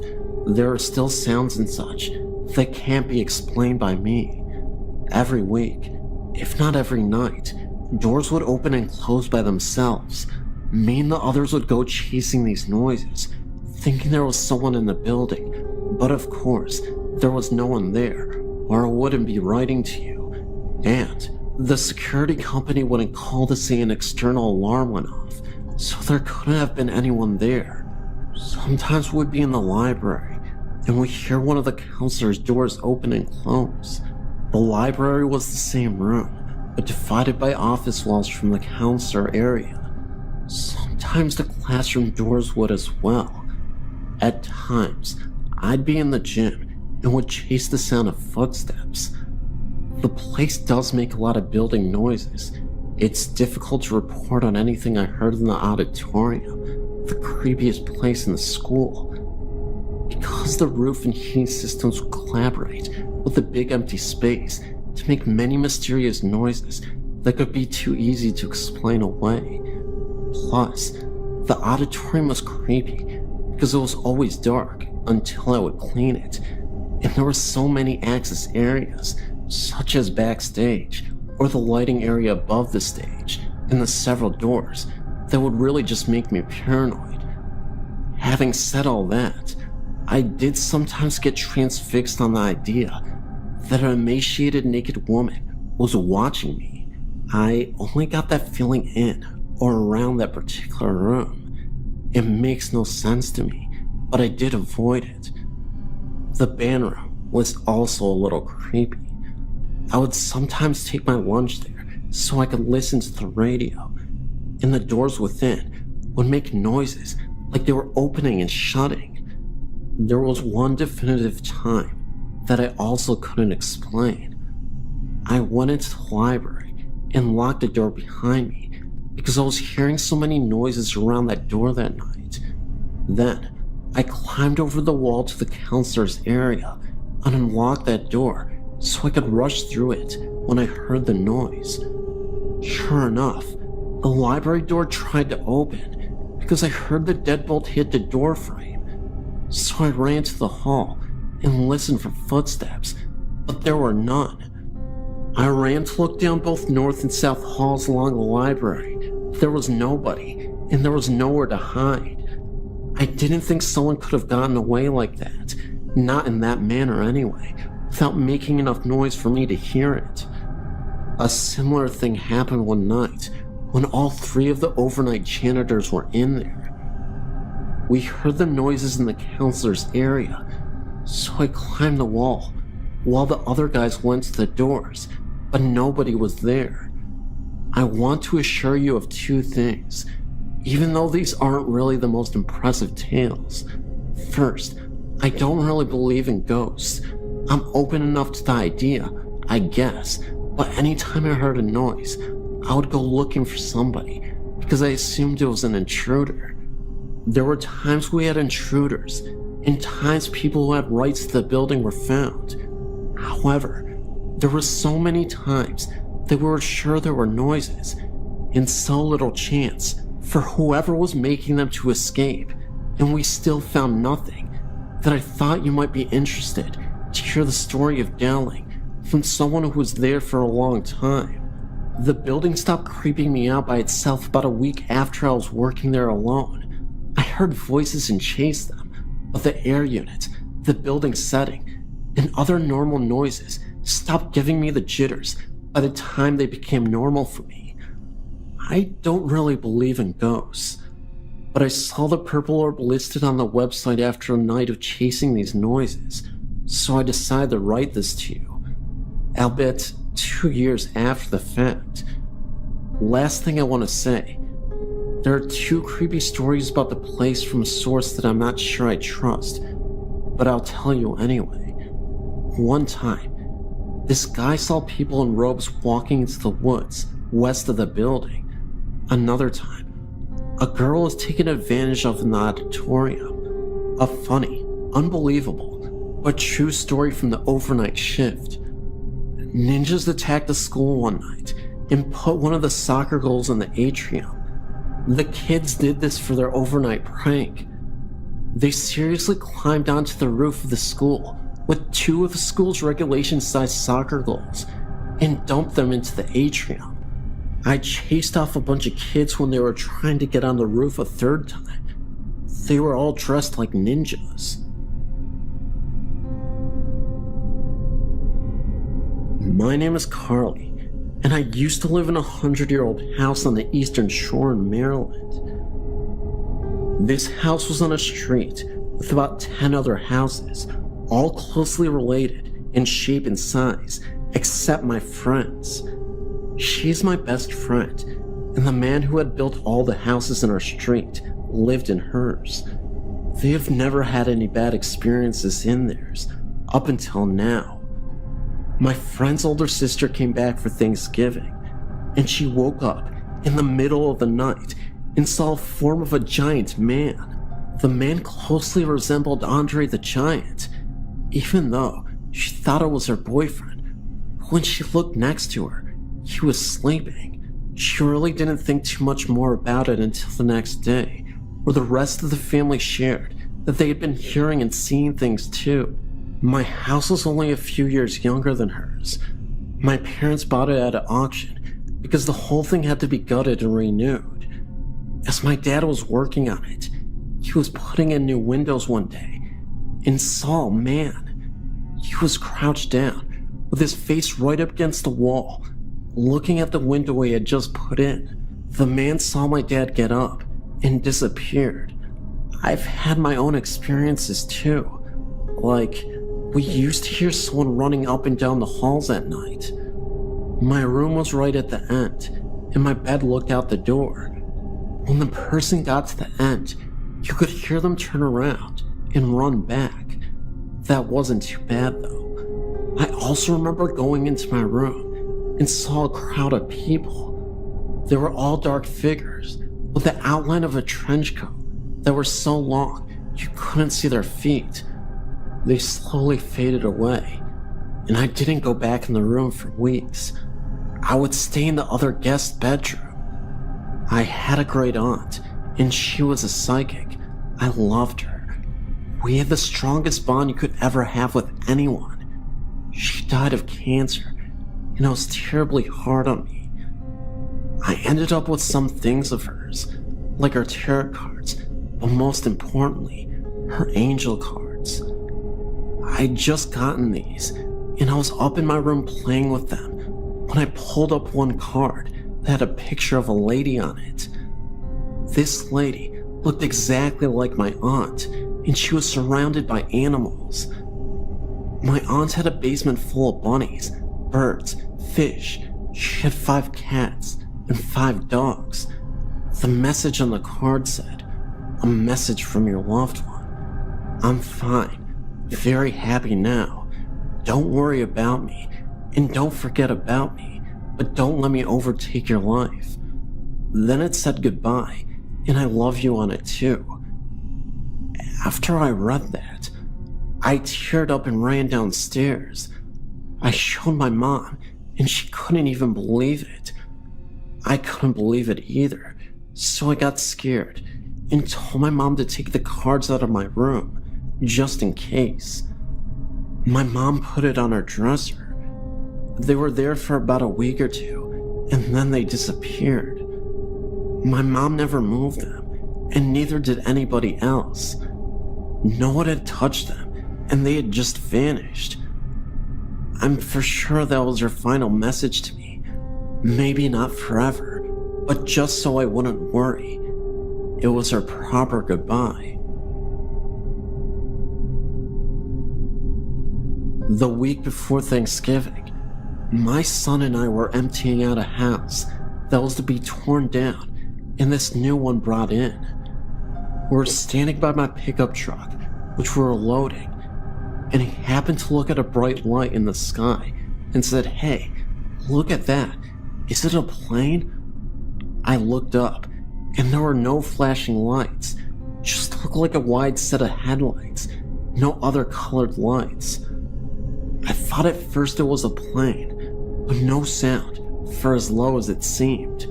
there are still sounds and such that can't be explained by me. Every week, if not every night, doors would open and close by themselves. Me and the others would go chasing these noises, thinking there was someone in the building, but of course, there was no one there, or I wouldn't be writing to you. And the security company wouldn't call to say an external alarm went off, so there couldn't have been anyone there. Sometimes we'd be in the library, and we'd hear one of the counselor's doors open and close. The library was the same room, but divided by office walls from the counselor area. Sometimes the classroom doors would as well. At times, I'd be in the gym and would chase the sound of footsteps. The place does make a lot of building noises. It's difficult to report on anything I heard in the auditorium, the creepiest place in the school, because the roof and heating systems would collaborate with the big empty space to make many mysterious noises that could be too easy to explain away. Plus, the auditorium was creepy because it was always dark until I would clean it, and there were so many access areas, such as backstage or the lighting area above the stage and the several doors, that would really just make me paranoid. Having said all that, I did sometimes get transfixed on the idea that an emaciated naked woman was watching me. I only got that feeling in or around that particular room. It makes no sense to me, but I did avoid it. The band room was also a little creepy. I would sometimes take my lunch there so I could listen to the radio, and the doors within would make noises like they were opening and shutting. There was one definitive time that I also couldn't explain. I went into the library and locked the door behind me because I was hearing so many noises around that door that night. Then, I climbed over the wall to the counselor's area and unlocked that door so I could rush through it when I heard the noise. Sure enough, the library door tried to open because I heard the deadbolt hit the door frame. So I ran to the hall and listened for footsteps, but there were none. I ran to look down both north and south halls along the library. There was nobody, and there was nowhere to hide. I didn't think someone could have gotten away like that, not in that manner anyway, without making enough noise for me to hear it. A similar thing happened one night when all 3 of the overnight janitors were in there. We heard the noises in the counselor's area, so I climbed the wall while the other guys went to the doors, but nobody was there. I want to assure you of 2 things, even though these aren't really the most impressive tales. First, I don't really believe in ghosts. I'm open enough to the idea, I guess, but anytime I heard a noise, I would go looking for somebody because I assumed it was an intruder. There were times we had intruders, and times people who had rights to the building were found. However, there were so many times that we were sure there were noises, and so little chance for whoever was making them to escape and we still found nothing, that I thought you might be interested to hear the story of Dowling from someone who was there for a long time. The building stopped creeping me out by itself about a week after I was working there alone. I heard voices and chased them, but the air unit, the building setting, and other normal noises stopped giving me the jitters by the time they became normal for me. I don't really believe in ghosts, but I saw the purple orb listed on the website after a night of chasing these noises, so I decided to write this to you, albeit 2 years after the fact. Last thing I want to say, there are 2 creepy stories about the place from a source that I'm not sure I trust, but I'll tell you anyway. One time, this guy saw people in robes walking into the woods west of the building. Another time, a girl was taken advantage of in the auditorium. A funny, unbelievable, but true story from the overnight shift. Ninjas attacked the school one night and put one of the soccer goals in the atrium. The kids did this for their overnight prank. They seriously climbed onto the roof of the school with 2 of the school's regulation-sized soccer goals and dumped them into the atrium. I chased off a bunch of kids when they were trying to get on the roof a 3rd time. They were all dressed like ninjas. My name is Carly, and I used to live in a 100-year-old house on the Eastern Shore in Maryland. This house was on a street with about 10 other houses, all closely related in shape and size, except my friend's. She's my best friend, and the man who had built all the houses in our street lived in hers. They have never had any bad experiences in theirs, up until now. My friend's older sister came back for Thanksgiving, and she woke up in the middle of the night and saw a form of a giant man. The man closely resembled Andre the Giant, even though she thought it was her boyfriend. When she looked next to her, he was sleeping. She really didn't think too much more about it until the next day, where the rest of the family shared that they had been hearing and seeing things too. My house was only a few years younger than hers. My parents bought it at an auction because the whole thing had to be gutted and renewed. As my dad was working on it, he was putting in new windows one day and saw a man. He was crouched down with his face right up against the wall, looking at the window he had just put in. The man saw my dad get up and disappeared. I've had my own experiences too. Like, we used to hear someone running up and down the halls at night. My room was right at the end, and my bed looked out the door. When the person got to the end, you could hear them turn around and run back. That wasn't too bad though. I also remember going into my room and saw a crowd of people. They were all dark figures with the outline of a trench coat that were so long you couldn't see their feet. They slowly faded away, and I didn't go back in the room for weeks. I would stay in the other guest bedroom. I had a great aunt, and she was a psychic. I loved her. We had the strongest bond you could ever have with anyone. She died of cancer, and it was terribly hard on me. I ended up with some things of hers, like her tarot cards, but most importantly, her angel cards. I'd just gotten these, and I was up in my room playing with them when I pulled up one card that had a picture of a lady on it. This lady looked exactly like my aunt, and she was surrounded by animals. My aunt had a basement full of bunnies, birds, fish. She had 5 cats and 5 dogs. The message on the card said, "A message from your loved one. I'm fine. Very happy now. Don't worry about me, and don't forget about me, but don't let me overtake your life." Then it said goodbye, and I love you on it too. After I read that, I teared up and ran downstairs. I showed my mom, and she couldn't even believe it. I couldn't believe it either, so I got scared and told my mom to take the cards out of my room, just in case. My mom put it on her dresser. They were there for about a week or two, and then they disappeared. My mom never moved them, and neither did anybody else. No one had touched them, and they had just vanished. I'm for sure that was her final message to me. Maybe not forever, but just so I wouldn't worry. It was her proper goodbye. The week before Thanksgiving, my son and I were emptying out a house that was to be torn down and this new one brought in. We were standing by my pickup truck, which we were loading, and he happened to look at a bright light in the sky and said, "Hey, look at that. Is it a plane?" I looked up, and there were no flashing lights, just looked like a wide set of headlights, no other colored lights. I thought at first it was a plane, but no sound for as low as it seemed.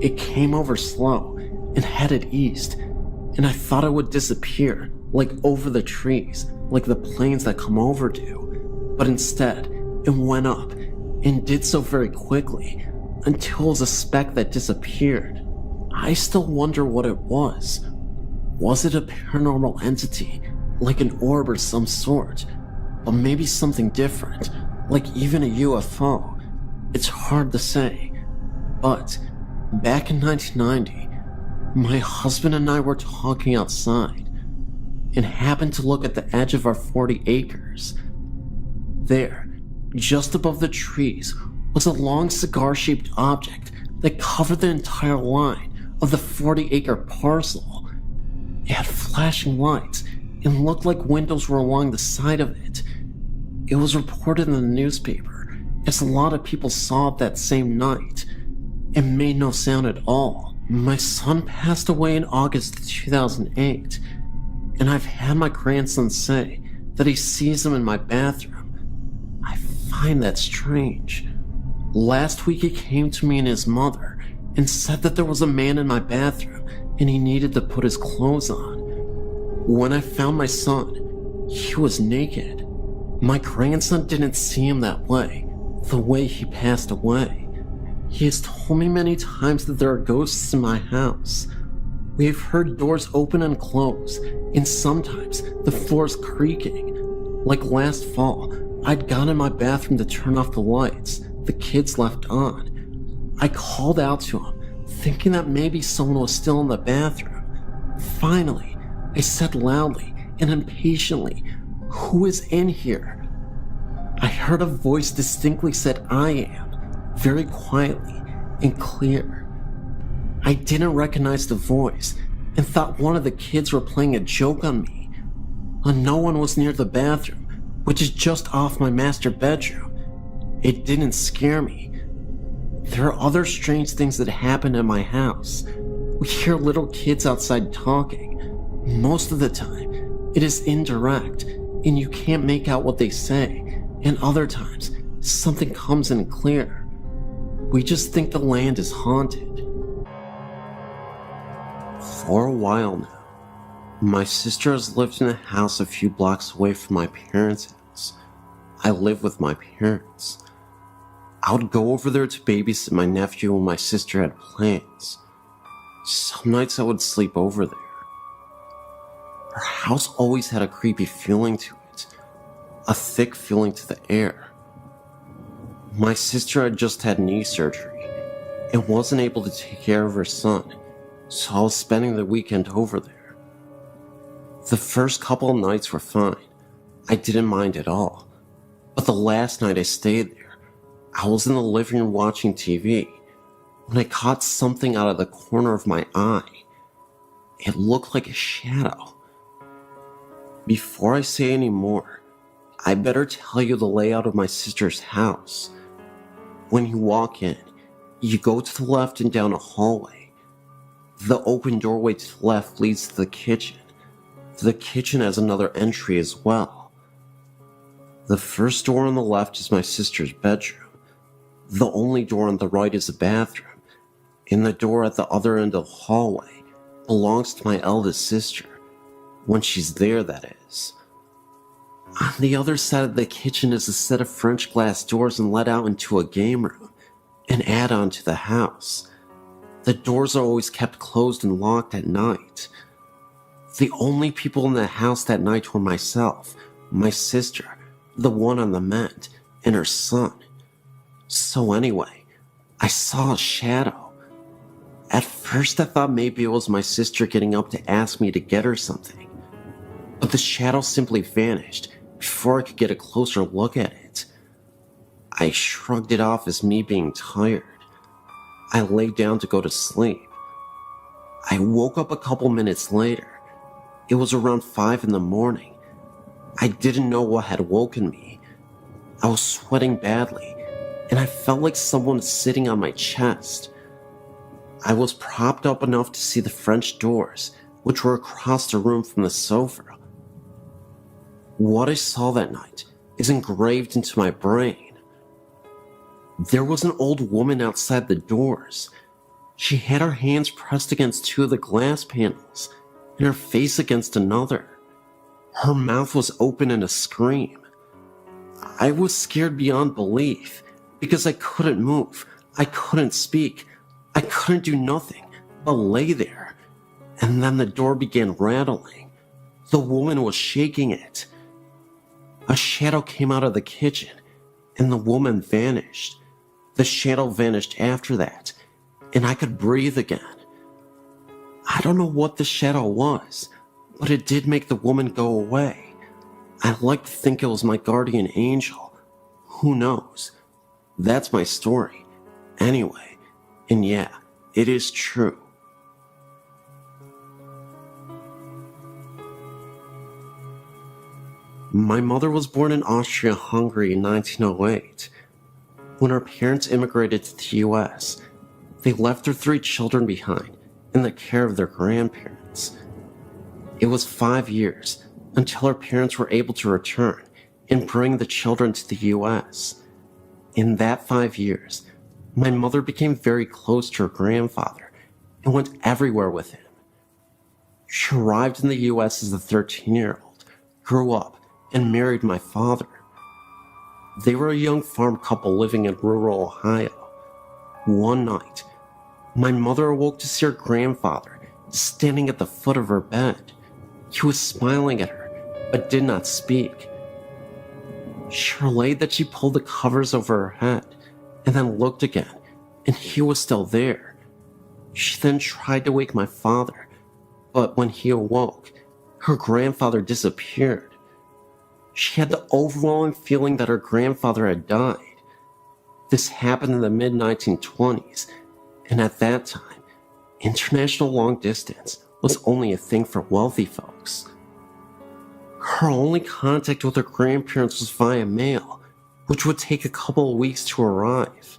It came over slow and headed east, and I thought it would disappear, like over the trees, like the planes that come over do. But instead, it went up, and did so very quickly, until it was a speck that disappeared. I still wonder what it was. Was it a paranormal entity, like an orb or some sort? Or maybe something different, like even a UFO? It's hard to say. But back in 1990, my husband and I were talking outside and happened to look at the edge of our 40 acres. There, just above the trees, was a long cigar-shaped object that covered the entire line of the 40-acre parcel. It had flashing lights and looked like windows were along the side of it. It was reported in the newspaper, as a lot of people saw it that same night. It made no sound at all. My son passed away in August 2008, and I've had my grandson say that he sees him in my bathroom. I find that strange. Last week he came to me and his mother and said that there was a man in my bathroom and he needed to put his clothes on. When I found my son, he was naked. My grandson didn't see him that way, the way he passed away. He has told me many times that there are ghosts in my house. We have heard doors open and close, and sometimes the floor's creaking. Like last fall, I'd gone in my bathroom to turn off the lights the kids left on. I called out to him, thinking that maybe someone was still in the bathroom. Finally, I said loudly and impatiently, "Who is in here?" I heard a voice distinctly said, "I am," very quietly and clear. I didn't recognize the voice and thought one of the kids were playing a joke on me. No one was near the bathroom, which is just off my master bedroom. It didn't scare me. There are other strange things that happen in my house. We hear little kids outside talking. Most of the time, it is indirect, and you can't make out what they say, and other times, something comes in clear. We just think the land is haunted. For a while now, my sister has lived in a house a few blocks away from my parents' house. I live with my parents. I would go over there to babysit my nephew when my sister had plans. Some nights I would sleep over there. Her house always had a creepy feeling to it, a thick feeling to the air. My sister had just had knee surgery and wasn't able to take care of her son, so I was spending the weekend over there. The first couple of nights were fine. I didn't mind at all. But the last night I stayed there, I was in the living room watching TV when I caught something out of the corner of my eye. It looked like a shadow. Before I say any more, I better tell you the layout of my sister's house. When you walk in, you go to the left and down a hallway. The open doorway to the left leads to the kitchen. The kitchen has another entry as well. The first door on the left is my sister's bedroom. The only door on the right is a bathroom, and the door at the other end of the hallway belongs to my eldest sister. When she's there, that is. On the other side of the kitchen is a set of French glass doors and let out into a game room, an add-on to the house. The doors are always kept closed and locked at night. The only people in the house that night were myself, my sister, the one on the mend, and her son. So anyway, I saw a shadow. At first I thought maybe it was my sister getting up to ask me to get her something. But the shadow simply vanished before I could get a closer look at it. I shrugged it off as me being tired. I lay down to go to sleep. I woke up a couple minutes later. It was around 5 in the morning. I didn't know what had woken me. I was sweating badly, and I felt like someone was sitting on my chest. I was propped up enough to see the French doors, which were across the room from the sofa. What I saw that night is engraved into my brain. There was an old woman outside the doors. She had her hands pressed against two of the glass panels, and her face against another. Her mouth was open in a scream. I was scared beyond belief, because I couldn't move, I couldn't speak, I couldn't do nothing but lay there. And then the door began rattling. The woman was shaking it. A shadow came out of the kitchen, and the woman vanished. The shadow vanished after that, and I could breathe again. I don't know what the shadow was, but it did make the woman go away. I like to think it was my guardian angel. Who knows? That's my story. Anyway, and yeah, it is true. My mother was born in Austria-Hungary in 1908. When her parents immigrated to the US, they left their 3 children behind in the care of their grandparents. It was 5 years until her parents were able to return and bring the children to the US. In that 5 years, my mother became very close to her grandfather and went everywhere with him. She arrived in the US as a 13-year-old, grew up, and married my father. They were a young farm couple living in rural Ohio. One night, my mother awoke to see her grandfather standing at the foot of her bed. He was smiling at her, but did not speak. She relayed that she pulled the covers over her head, and then looked again, and he was still there. She then tried to wake my father, but when he awoke, her grandfather disappeared. She had the overwhelming feeling that her grandfather had died. This happened in the mid-1920s, and at that time, international long distance was only a thing for wealthy folks. Her only contact with her grandparents was via mail, which would take a couple of weeks to arrive.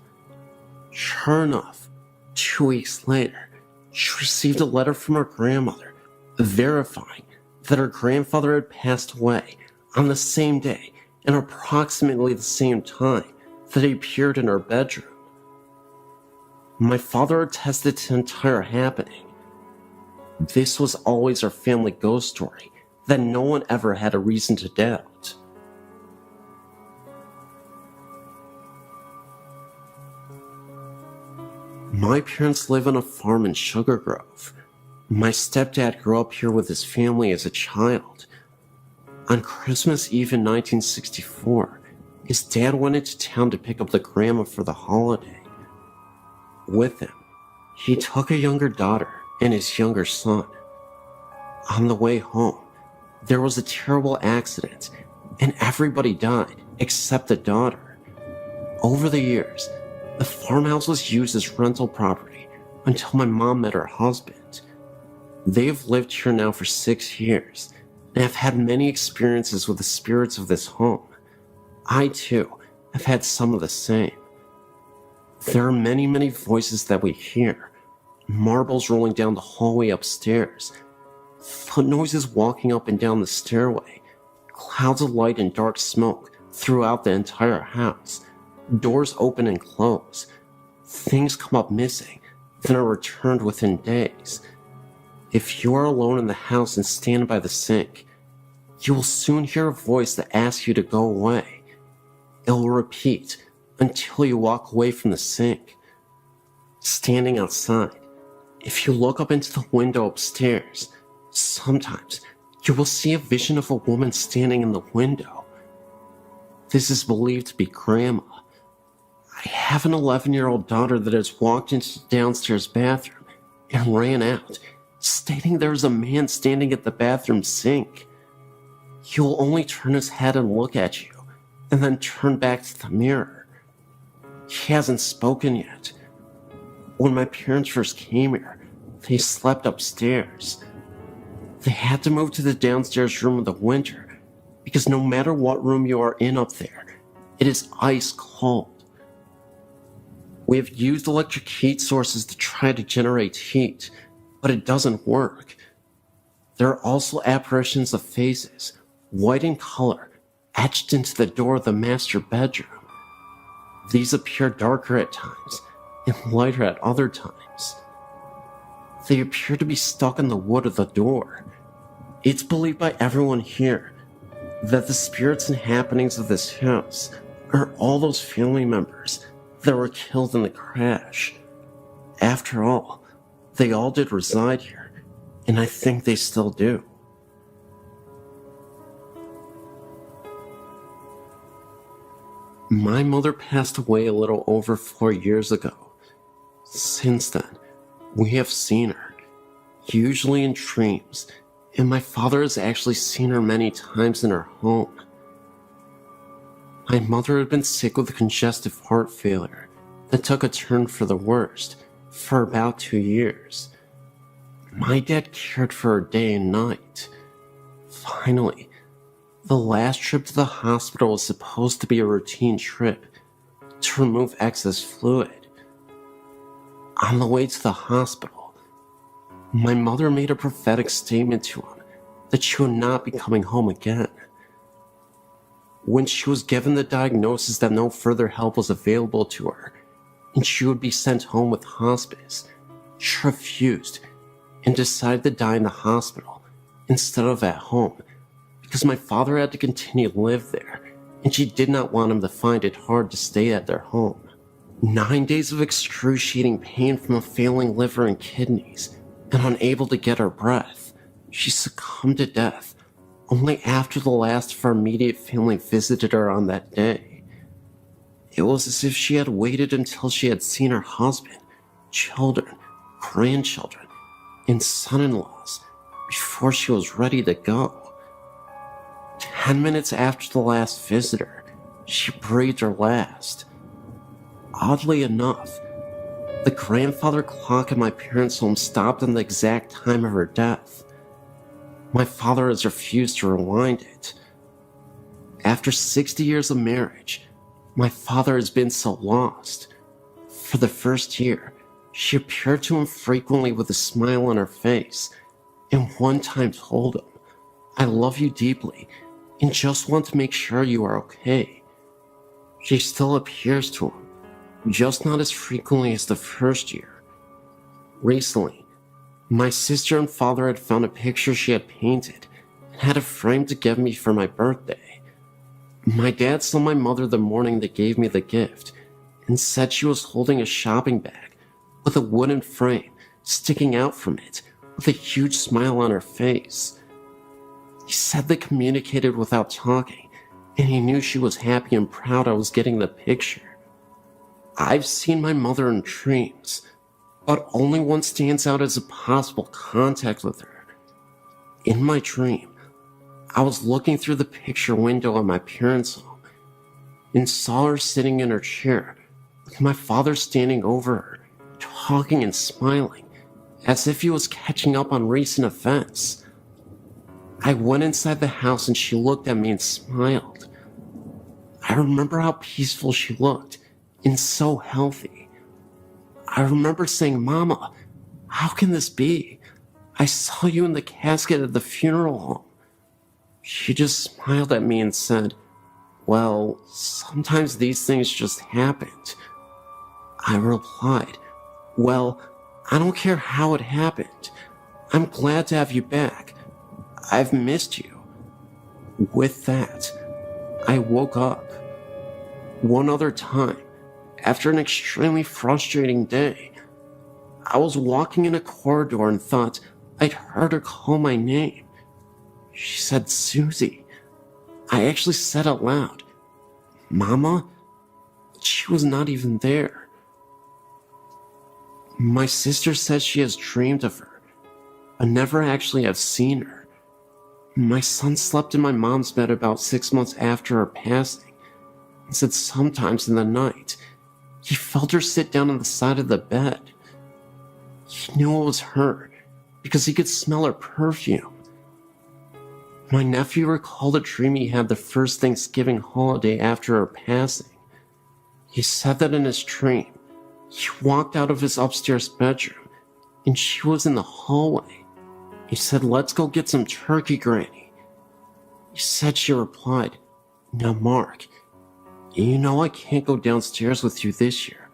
Sure enough, 2 weeks later, she received a letter from her grandmother verifying that her grandfather had passed away on the same day and approximately the same time that he appeared in her bedroom. My father attested to the entire happening. This was always our family ghost story that no one ever had a reason to doubt. My parents live on a farm in Sugar Grove. My stepdad grew up here with his family as a child. On Christmas Eve in 1964, his dad went into town to pick up the grandma for the holiday. With him, he took a younger daughter and his younger son. On the way home, there was a terrible accident, and everybody died except the daughter. Over the years, the farmhouse was used as rental property until my mom met her husband. They have lived here now for 6 years, and have had many experiences with the spirits of this home. I, too, have had some of the same. There are many, many voices that we hear. Marbles rolling down the hallway upstairs. Foot noises walking up and down the stairway. Clouds of light and dark smoke throughout the entire house. Doors open and close. Things come up missing, then are returned within days. If you are alone in the house and stand by the sink, you will soon hear a voice that asks you to go away. It will repeat until you walk away from the sink. Standing outside, if you look up into the window upstairs, sometimes you will see a vision of a woman standing in the window. This is believed to be Grandma. I have an 11-year-old daughter that has walked into the downstairs bathroom and ran out, stating there is a man standing at the bathroom sink. He will only turn his head and look at you, and then turn back to the mirror. He hasn't spoken yet. When my parents first came here, they slept upstairs. They had to move to the downstairs room in the winter, because no matter what room you are in up there, it is ice cold. We have used electric heat sources to try to generate heat, but it doesn't work. There are also apparitions of faces, white in color, etched into the door of the master bedroom. These appear darker at times and lighter at other times. They appear to be stuck in the wood of the door. It's believed by everyone here that the spirits and happenings of this house are all those family members that were killed in the crash. After all, they all did reside here, and I think they still do. My mother passed away a little over 4 years ago. Since then, we have seen her, usually in dreams, and my father has actually seen her many times in her home. My mother had been sick with congestive heart failure that took a turn for the worst for about 2 years. My dad cared for her day and night. Finally, the last trip to the hospital was supposed to be a routine trip to remove excess fluid. On the way to the hospital, my mother made a prophetic statement to him that she would not be coming home again. When she was given the diagnosis that no further help was available to her and she would be sent home with hospice, she refused and decided to die in the hospital instead of at home because my father had to continue to live there and she did not want him to find it hard to stay at their home. 9 days of excruciating pain from a failing liver and kidneys, and unable to get her breath, she succumbed to death only after the last of our immediate family visited her on that day. It was as if she had waited until she had seen her husband, children, grandchildren, and son-in-laws before she was ready to go. 10 minutes after the last visitor, she breathed her last. Oddly enough, the grandfather clock in my parents' home stopped on the exact time of her death. My father has refused to rewind it. After 60 years of marriage, my father has been so lost. For the first year, she appeared to him frequently with a smile on her face, and one time told him, "I love you deeply, and just want to make sure you are okay." She still appears to him, just not as frequently as the first year. Recently, my sister and father had found a picture she had painted and had it framed to give me for my birthday. My dad saw my mother the morning they gave me the gift and said she was holding a shopping bag with a wooden frame sticking out from it with a huge smile on her face. He said they communicated without talking, and he knew she was happy and proud I was getting the picture. I've seen my mother in dreams, but only one stands out as a possible contact with her. In my dream, I was looking through the picture window at my parents' home and saw her sitting in her chair with my father standing over her, talking and smiling as if he was catching up on recent events. I went inside the house and she looked at me and smiled. I remember how peaceful she looked and so healthy. I remember saying, "Mama, how can this be? I saw you in the casket at the funeral home." She just smiled at me and said, "Well, sometimes these things just happened." I replied, "Well, I don't care how it happened. I'm glad to have you back. I've missed you. With that, I woke up. One other time, after an extremely frustrating day, I was walking in a corridor and thought I'd heard her call my name. She said, "Susie." I actually said out loud, "Mama?" She was not even there. My sister says she has dreamed of her, but never actually have seen her. My son slept in my mom's bed about 6 months after her passing, and said sometimes in the night, he felt her sit down on the side of the bed. He knew it was her, because he could smell her perfume. My nephew recalled a dream he had the first Thanksgiving holiday after her passing. He said that in his dream, he walked out of his upstairs bedroom, and she was in the hallway. He said, "Let's go get some turkey, Granny." He said she replied, "Now, Mark, you know I can't go downstairs with you this year,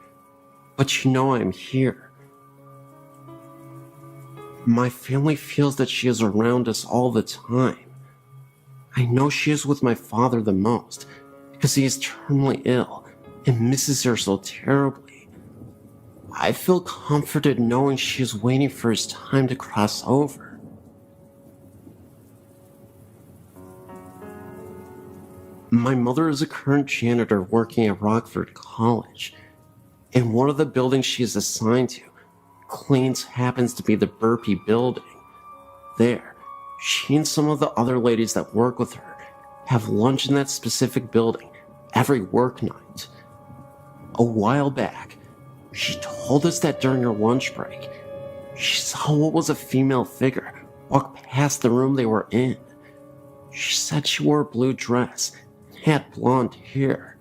but you know I'm here." My family feels that she is around us all the time. I know she is with my father the most, because he is terminally ill and misses her so terribly. I feel comforted knowing she is waiting for his time to cross over. My mother is a current janitor working at Rockford College, and one of the buildings she is assigned to cleans happens to be the Burpee building. There, she and some of the other ladies that work with her have lunch in that specific building every work night. A while back, she told us that during her lunch break, she saw what was a female figure walk past the room they were in. She said she wore a blue dress and had blonde hair.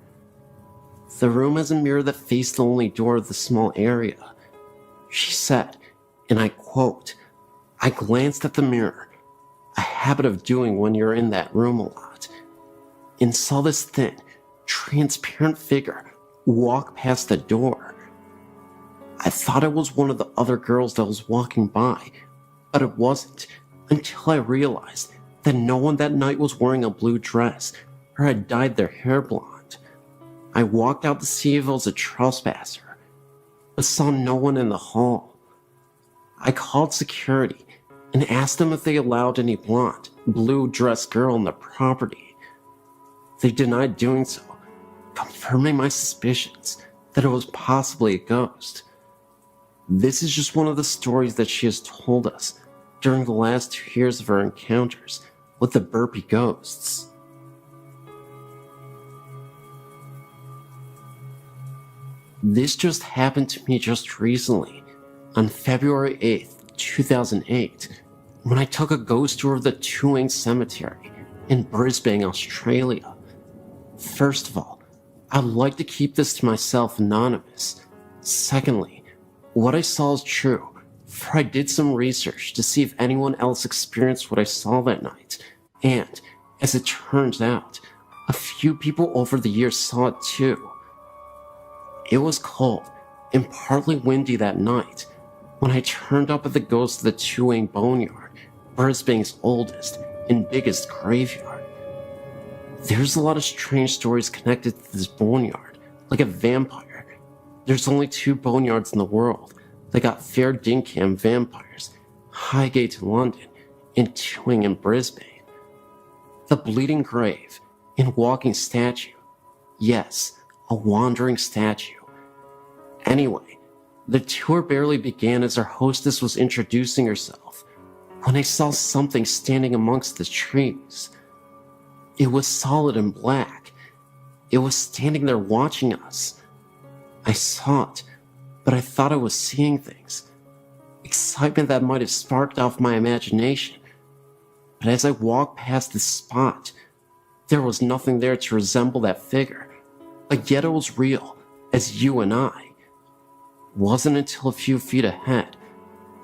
The room has a mirror that faced the only door of the small area. She said, and I quote, "I glanced at the mirror, a habit of doing when you're in that room a lot, and saw this thin, transparent figure walk past the door. I thought it was one of the other girls that was walking by, but it wasn't until I realized that no one that night was wearing a blue dress or had dyed their hair blonde. I walked out to see if it was a trespasser, but saw no one in the hall. I called security and asked them if they allowed any blonde, blue-dressed girl on the property. They denied doing so, confirming my suspicions that it was possibly a ghost. This is just one of the stories that she has told us during the last 2 years of her encounters with the Burpee ghosts. This just happened to me just recently, on February 8th, 2008, when I took a ghost tour of the Tuang Cemetery in Brisbane, Australia. First of all, I'd like to keep this to myself anonymous. Secondly, what I saw is true, for I did some research to see if anyone else experienced what I saw that night, and, as it turns out, a few people over the years saw it too. It was cold and partly windy that night when I turned up at the ghost of the Tuang Boneyard, Brisbane's oldest and biggest graveyard. There's a lot of strange stories connected to this boneyard, like a vampire. There's only 2 boneyards in the world that got fair dinkum vampires, Highgate in London and Tuang in Brisbane. The Bleeding Grave and Walking Statue. Yes, a wandering statue. Anyway, the tour barely began as our hostess was introducing herself when I saw something standing amongst the trees. It was solid and black. It was standing there watching us. I saw it, but I thought I was seeing things. Excitement that might have sparked off my imagination. But as I walked past this spot, there was nothing there to resemble that figure, but yet it was real, as you and I. It wasn't until a few feet ahead,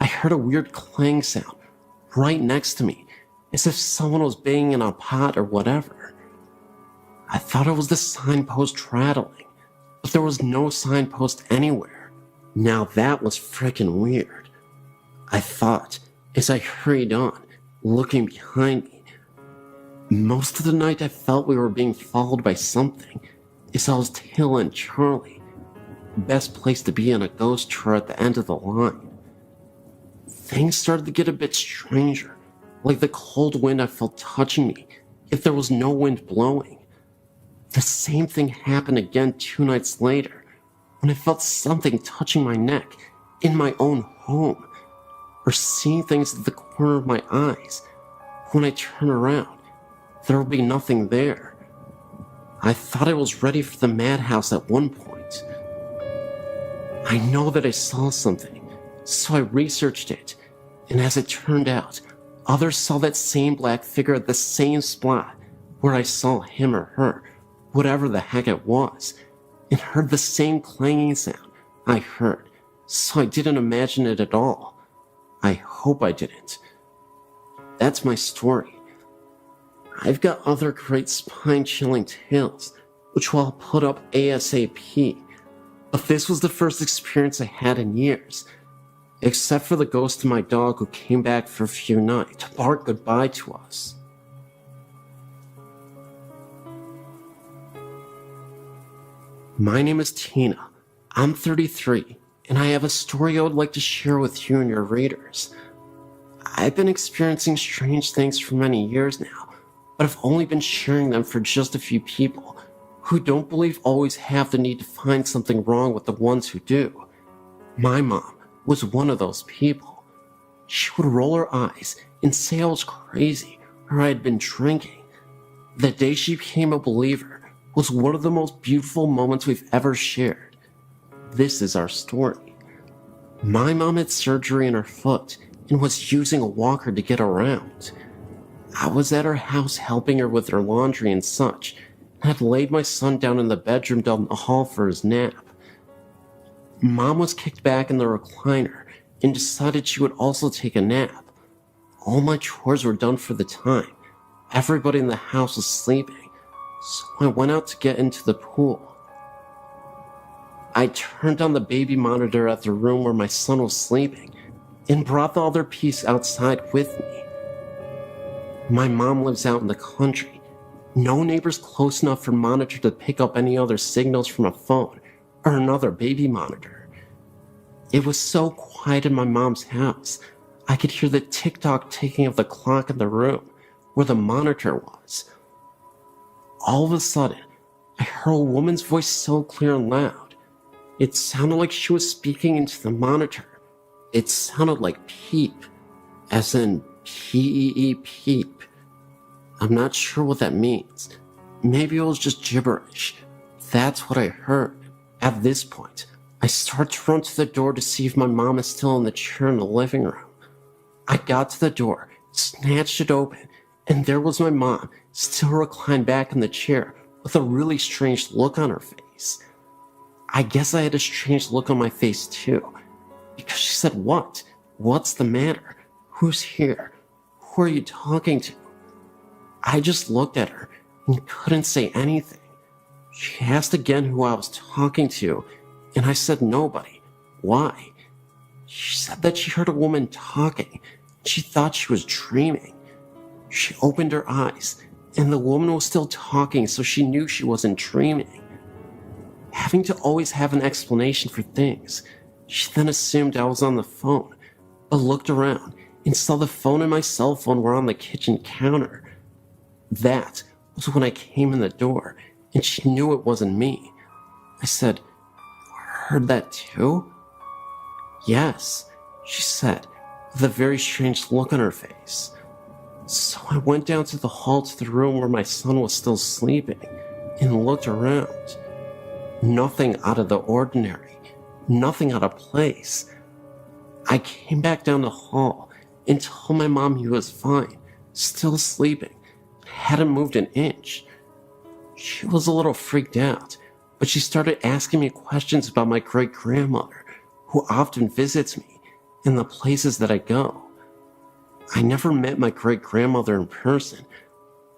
I heard a weird clang sound right next to me, as if someone was banging in a pot or whatever. I thought it was the signpost rattling, but there was no signpost anywhere. Now that was frickin' weird. I thought, As I hurried on, looking behind me, most of the night I felt we were being followed by something, as I was tailing Charlie. Best place to be in a ghost tour at the end of the line. Things started to get a bit stranger, like the cold wind I felt touching me if there was no wind blowing. The same thing happened again 2 nights later, when I felt something touching my neck in my own home, or seeing things at the corner of my eyes. When I turn around, there will be nothing there. I thought I was ready for the madhouse at one point. I know that I saw something, so I researched it, and as it turned out, others saw that same black figure at the same spot where I saw him or her, whatever the heck it was, and heard the same clanging sound I heard, so I didn't imagine it at all. I hope I didn't. That's my story. I've got other great spine-chilling tales, which I'll put up ASAP, but this was the first experience I had in years, except for the ghost of my dog who came back for a few nights to bark goodbye to us. My name is Tina. I'm 33, and I have a story I would like to share with you and your readers. I've been experiencing strange things for many years now, but I've only been sharing them for just a few people who don't believe always have the need to find something wrong with the ones who do. My mom was one of those people. She would roll her eyes and say I was crazy or I had been drinking. The day she became a believer was one of the most beautiful moments we've ever shared. This is our story. My mom had surgery in her foot and was using a walker to get around. I was at her house helping her with her laundry and such, and had laid my son down in the bedroom down the hall for his nap. Mom was kicked back in the recliner and decided she would also take a nap. All my chores were done for the time. Everybody in the house was sleeping, so I went out to get into the pool. I turned on the baby monitor at the room where my son was sleeping and brought the other piece outside with me. My mom lives out in the country. No neighbors close enough for monitor to pick up any other signals from a phone or another baby monitor. It was so quiet in my mom's house, I could hear the tick-tock ticking of the clock in the room where the monitor was. All of a sudden, I heard a woman's voice so clear and loud. It sounded like she was speaking into the monitor. It sounded like peep, as in P-E-E peep. I'm not sure what that means. Maybe it was just gibberish. That's what I heard. At this point, I start to run to the door to see if my mom is still in the chair in the living room. I got to the door, snatched it open, and there was my mom, still reclined back in the chair with a really strange look on her face. I guess I had a strange look on my face too, because she said, "What? What's the matter? Who's here? Who are you talking to?" I just looked at her and couldn't say anything. She asked again who I was talking to, and I said nobody. Why? She said that she heard a woman talking. She thought she was dreaming. She opened her eyes, and the woman was still talking, so she knew she wasn't dreaming. Having to always have an explanation for things, she then assumed I was on the phone, but looked around and saw the phone and my cell phone were on the kitchen counter. That was when I came in the door, and she knew it wasn't me. I said, "Heard that too?" "Yes," she said, with a very strange look on her face. So I went down to the hall to the room where my son was still sleeping and looked around. Nothing out of the ordinary, nothing out of place. I came back down the hall and told my mom he was fine, still sleeping, hadn't moved an inch. She was a little freaked out, but she started asking me questions about my great-grandmother, who often visits me, and the places that I go. I never met my great-grandmother in person,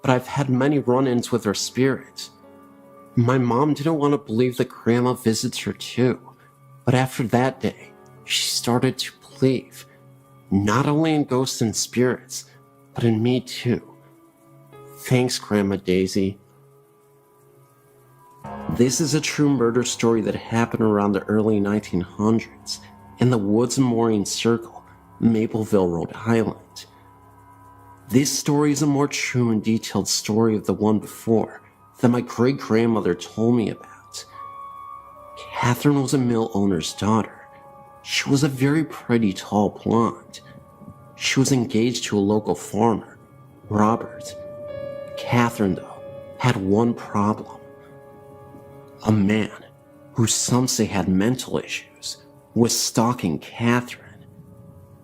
but I've had many run-ins with her spirit. My mom didn't want to believe that Grandma visits her too, but after that day, she started to believe. Not only in ghosts and spirits, but in me too. Thanks, Grandma Daisy. This is a true murder story that happened around the early 1900s in the Woods and Maureen Circle, Mapleville, Rhode Island. This story is a more true and detailed story of the one before that my great-grandmother told me about. Catherine was a mill owner's daughter. She was a very pretty, tall blonde. She was engaged to a local farmer, Robert. Catherine, though, had one problem. A man, who some say had mental issues, was stalking Catherine.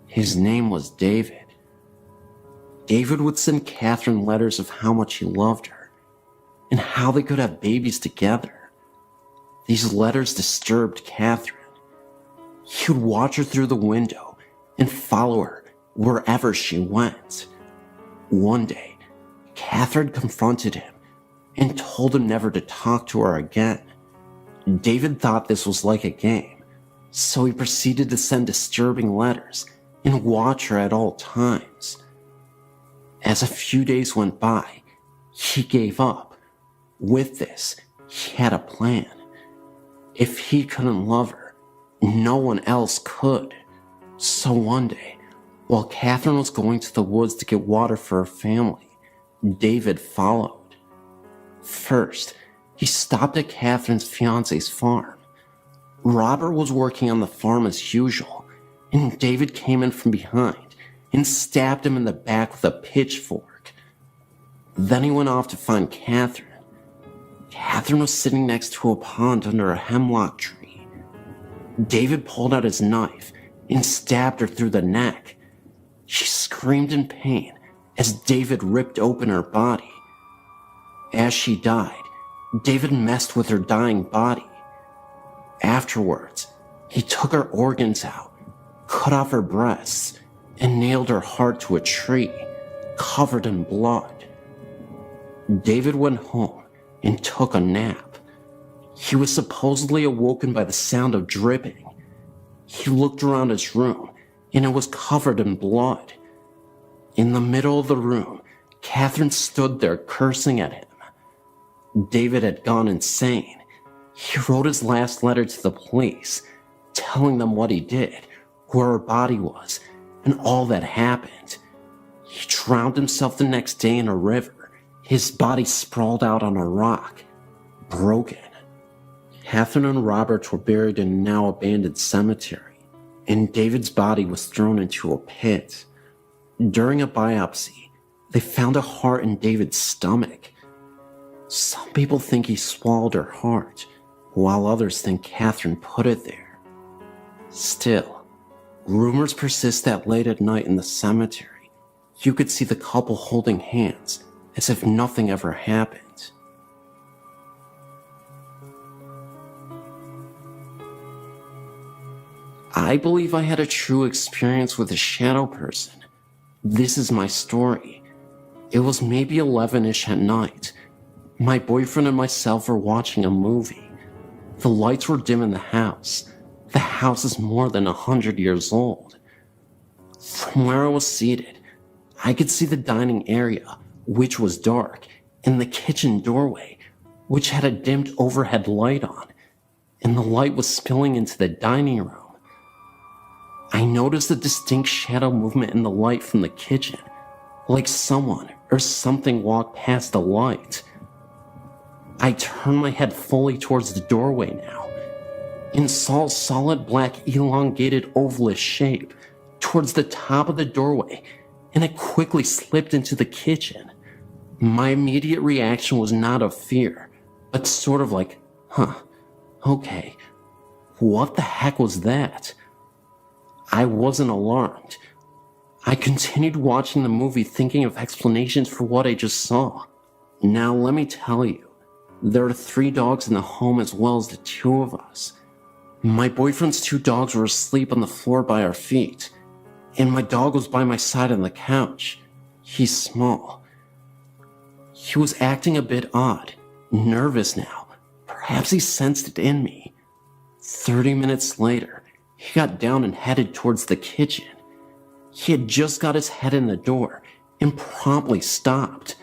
His name was David. David would send Catherine letters of how much he loved her, and how they could have babies together. These letters disturbed Catherine. He would watch her through the window and follow her wherever she went. One day, Catherine confronted him and told him never to talk to her again. David thought this was like a game, so he proceeded to send disturbing letters and watch her at all times. As a few days went by, he gave up. With this, he had a plan. If he couldn't love her, no one else could. So one day, while Catherine was going to the woods to get water for her family, David followed. First, he stopped at Catherine's fiance's farm. Robert was working on the farm as usual, and David came in from behind and stabbed him in the back with a pitchfork. Then he went off to find Catherine. Catherine was sitting next to a pond under a hemlock tree. David pulled out his knife and stabbed her through the neck. She screamed in pain as David ripped open her body. As she died, David messed with her dying body. Afterwards, he took her organs out, cut off her breasts, and nailed her heart to a tree, covered in blood. David went home and took a nap. He was supposedly awoken by the sound of dripping. He looked around his room, and it was covered in blood. In the middle of the room, Catherine stood there cursing at him. David had gone insane. He wrote his last letter to the police, telling them what he did, where her body was, and all that happened. He drowned himself the next day in a river, his body sprawled out on a rock, broken. Catherine and Robert were buried in a now abandoned cemetery, and David's body was thrown into a pit. During a biopsy, they found a heart in David's stomach. Some people think he swallowed her heart, while others think Catherine put it there. Still, rumors persist that late at night in the cemetery, you could see the couple holding hands as if nothing ever happened. I believe I had a true experience with a shadow person. This is my story. It was maybe 11-ish at night. My boyfriend and myself were watching a movie. The lights were dim in the house. The house is more than 100 years old. From where I was seated, I could see the dining area, which was dark, and the kitchen doorway, which had a dimmed overhead light on, and the light was spilling into the dining room. I noticed a distinct shadow movement in the light from the kitchen, like someone or something walked past the light. I turned my head fully towards the doorway now, and saw a solid black elongated ovalish shape towards the top of the doorway, and it quickly slipped into the kitchen. My immediate reaction was not of fear, but sort of like, okay, what the heck was that? I wasn't alarmed. I continued watching the movie thinking of explanations for what I just saw. Now let me tell you, there are 3 dogs in the home as well as the 2 of us. My boyfriend's 2 dogs were asleep on the floor by our feet, and my dog was by my side on the couch. He's small. He was acting a bit odd, nervous now. Perhaps he sensed it in me. 30 minutes later, he got down and headed towards the kitchen. He had just got his head in the door and promptly stopped.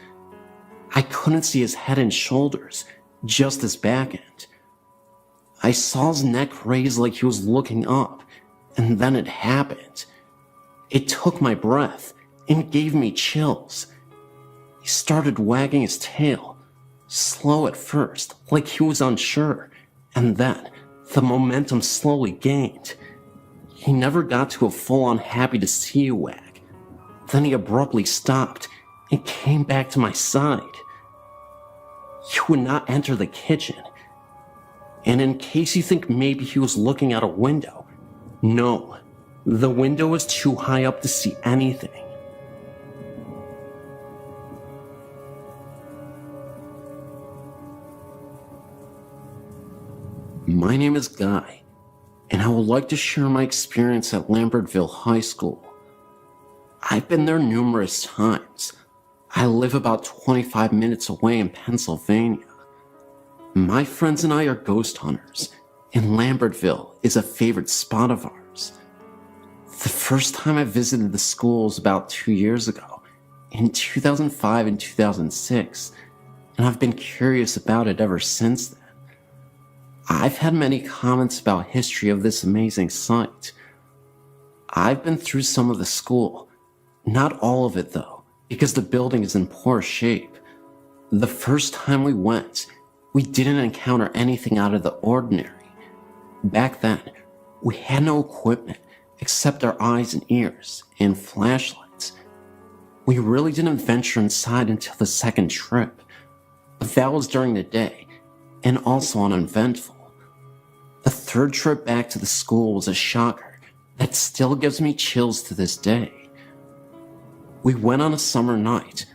I couldn't see his head and shoulders, just his back end. I saw his neck raise like he was looking up, and then it happened. It took my breath and gave me chills. He started wagging his tail, slow at first, like he was unsure, and then the momentum slowly gained. He never got to a full-on happy to see you wag. Then he abruptly stopped and came back to my side. He would not enter the kitchen. And in case you think maybe he was looking out a window, no, the window was too high up to see anything. My name is Guy, and I would like to share my experience at Lambertville High School. I've been there numerous times. I live about 25 minutes away in Pennsylvania. My friends and I are ghost hunters, and Lambertville is a favorite spot of ours. The first time I visited the school was about 2 years ago, in 2005 and 2006, and I've been curious about it ever since then. I've had many comments about history of this amazing site. I've been through some of the school, not all of it though, because the building is in poor shape. The first time we went, we didn't encounter anything out of the ordinary. Back then, we had no equipment except our eyes and ears and flashlights. We really didn't venture inside until the second trip, but that was during the day and also uneventful. The third trip back to the school was a shocker that still gives me chills to this day. We went on a summer night,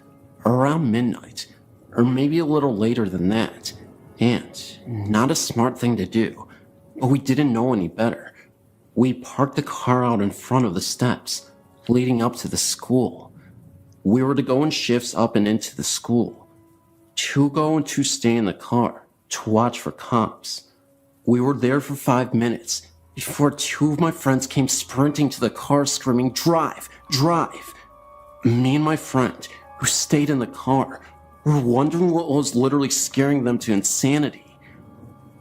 around midnight, or maybe a little later than that, and not a smart thing to do, but we didn't know any better. We parked the car out in front of the steps leading up to the school. We were to go in shifts up and into the school. 2 go and 2 stay in the car to watch for cops. We were there for 5 minutes before 2 of my friends came sprinting to the car screaming, "Drive, drive!" Me and my friend, who stayed in the car, were wondering what was literally scaring them to insanity.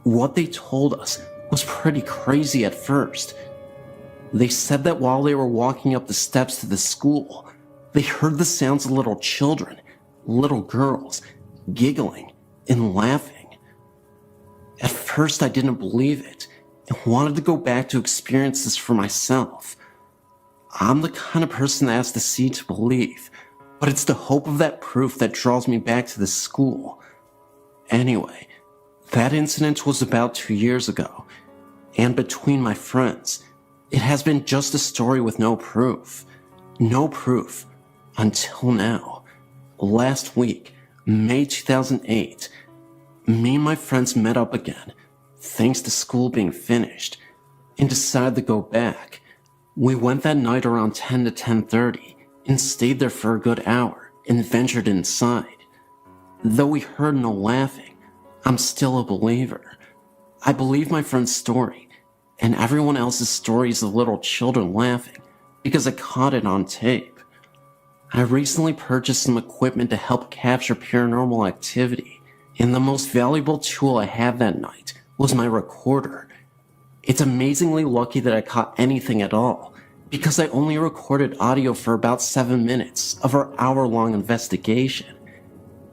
What they told us was pretty crazy at first. They said that while they were walking up the steps to the school, they heard the sounds of little children, little girls, giggling and laughing. At first I didn't believe it and wanted to go back to experience this for myself. I'm the kind of person that has to see to believe, but it's the hope of that proof that draws me back to the school. Anyway, that incident was about 2 years ago, and between my friends, it has been just a story with no proof. No proof until now. Last week, May 2008, me and my friends met up again, thanks to school being finished, and decided to go back. We went that night around 10 to 10:30 and stayed there for a good hour and ventured inside. Though we heard no laughing, I'm still a believer. I believe my friend's story and everyone else's stories of little children laughing because I caught it on tape. I recently purchased some equipment to help capture paranormal activity, and the most valuable tool I had that night was my recorder. It's amazingly lucky that I caught anything at all, because I only recorded audio for about 7 minutes of our hour-long investigation.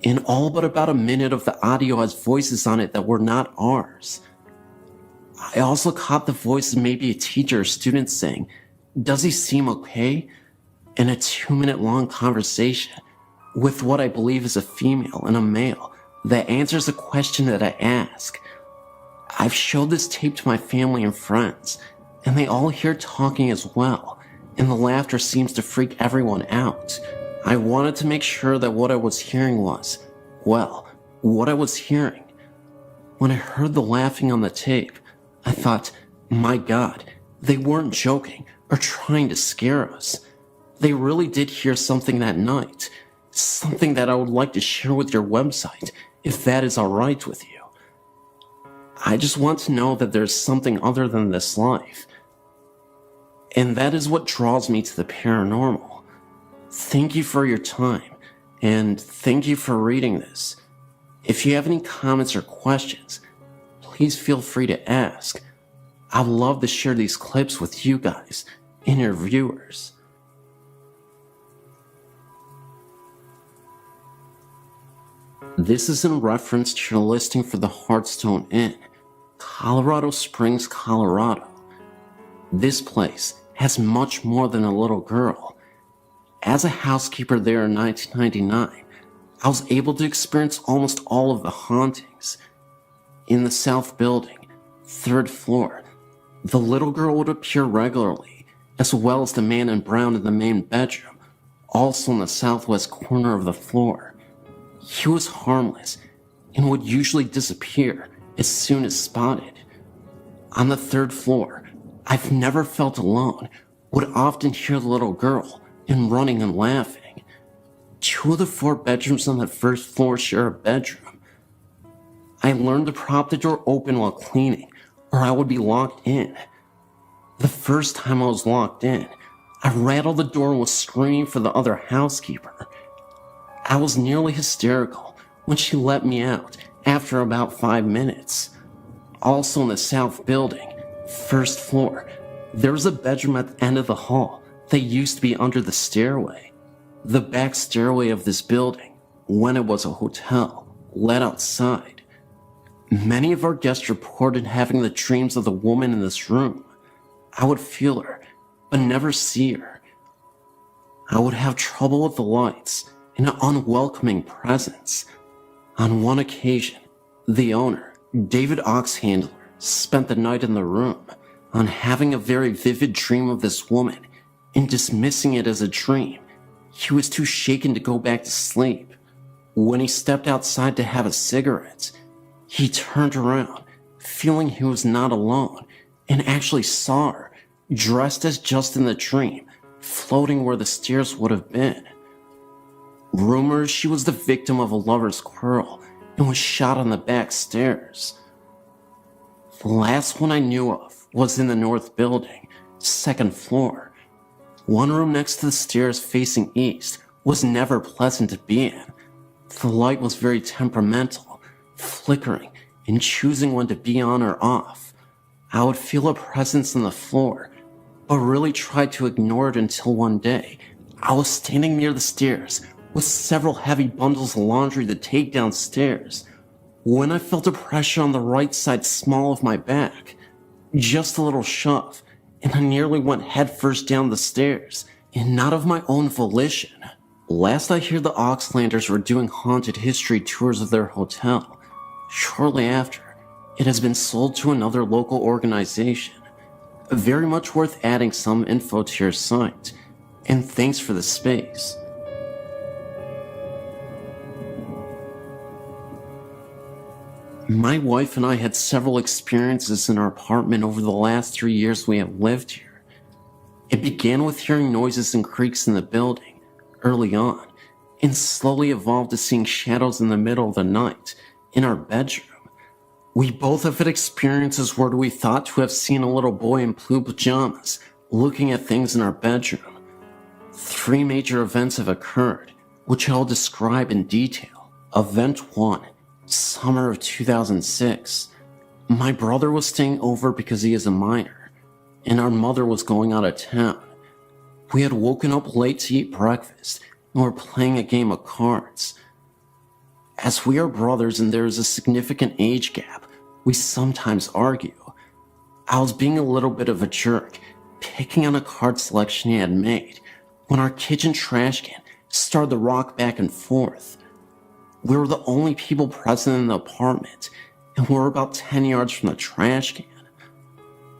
And all but about a minute of the audio has voices on it that were not ours. I also caught the voice of maybe a teacher or student saying, "Does he seem okay?" in a 2-minute long conversation with what I believe is a female and a male that answers a question that I ask. I've showed this tape to my family and friends, and they all hear talking as well, and the laughter seems to freak everyone out. I wanted to make sure that what I was hearing was, well, what I was hearing. When I heard the laughing on the tape, I thought, my God, they weren't joking or trying to scare us. They really did hear something that night, something that I would like to share with your website, if that is alright with you. I just want to know that there's something other than this life. And that is what draws me to the paranormal. Thank you for your time, and thank you for reading this. If you have any comments or questions, please feel free to ask. I'd love to share these clips with you guys and your viewers. This is in reference to your listing for the Hearthstone Inn, Colorado Springs, Colorado. This place has much more than a little girl. As a housekeeper there in 1999, I was able to experience almost all of the hauntings. In the south building, 3rd floor, the little girl would appear regularly, as well as the man in brown in the main bedroom, also in the southwest corner of the floor. He was harmless and would usually disappear as soon as spotted. On the 3rd floor, I've never felt alone, would often hear the little girl and running and laughing. 2 of the 4 bedrooms on the 1st floor share a bedroom. I learned to prop the door open while cleaning, or I would be locked in. The first time I was locked in, I rattled the door and was screaming for the other housekeeper. I was nearly hysterical when she let me out after about 5 minutes. Also in the south building, 1st floor, there was a bedroom at the end of the hall that used to be under the stairway. The back stairway of this building, when it was a hotel, led outside. Many of our guests reported having the dreams of the woman in this room. I would feel her, but never see her. I would have trouble with the lights and an unwelcoming presence. On one occasion, the owner, David Oxhandler, spent the night in the room on having a very vivid dream of this woman and dismissing it as a dream. He was too shaken to go back to sleep. When he stepped outside to have a cigarette, he turned around, feeling he was not alone, and actually saw her, dressed as just in the dream, floating where the stairs would have been. Rumors she was the victim of a lover's quarrel and was shot on the back stairs. The last one I knew of was in the north building, 2nd floor. One room next to the stairs facing east was never pleasant to be in. The light was very temperamental, flickering and choosing when to be on or off. I would feel a presence on the floor, but really tried to ignore it until one day I was standing near the stairs with several heavy bundles of laundry to take downstairs, when I felt a pressure on the right side small of my back. Just a little shove, and I nearly went headfirst down the stairs, and not of my own volition. Last I hear, the Oxlanders were doing haunted history tours of their hotel. Shortly after, it has been sold to another local organization. Very much worth adding some info to your site, and thanks for the space. My wife and I had several experiences in our apartment over the last 3 years we have lived here. It began with hearing noises and creaks in the building early on, and slowly evolved to seeing shadows in the middle of the night in our bedroom. We both have had experiences where we thought to have seen a little boy in blue pajamas looking at things in our bedroom. 3 major events have occurred, which I'll describe in detail. Event 1. Summer of 2006. My brother was staying over because he is a minor, and our mother was going out of town. We had woken up late to eat breakfast and were playing a game of cards. As we are brothers and there is a significant age gap, we sometimes argue. I was being a little bit of a jerk, picking on a card selection he had made, when our kitchen trash can started to rock back and forth. We were the only people present in the apartment, and we were about 10 yards from the trash can.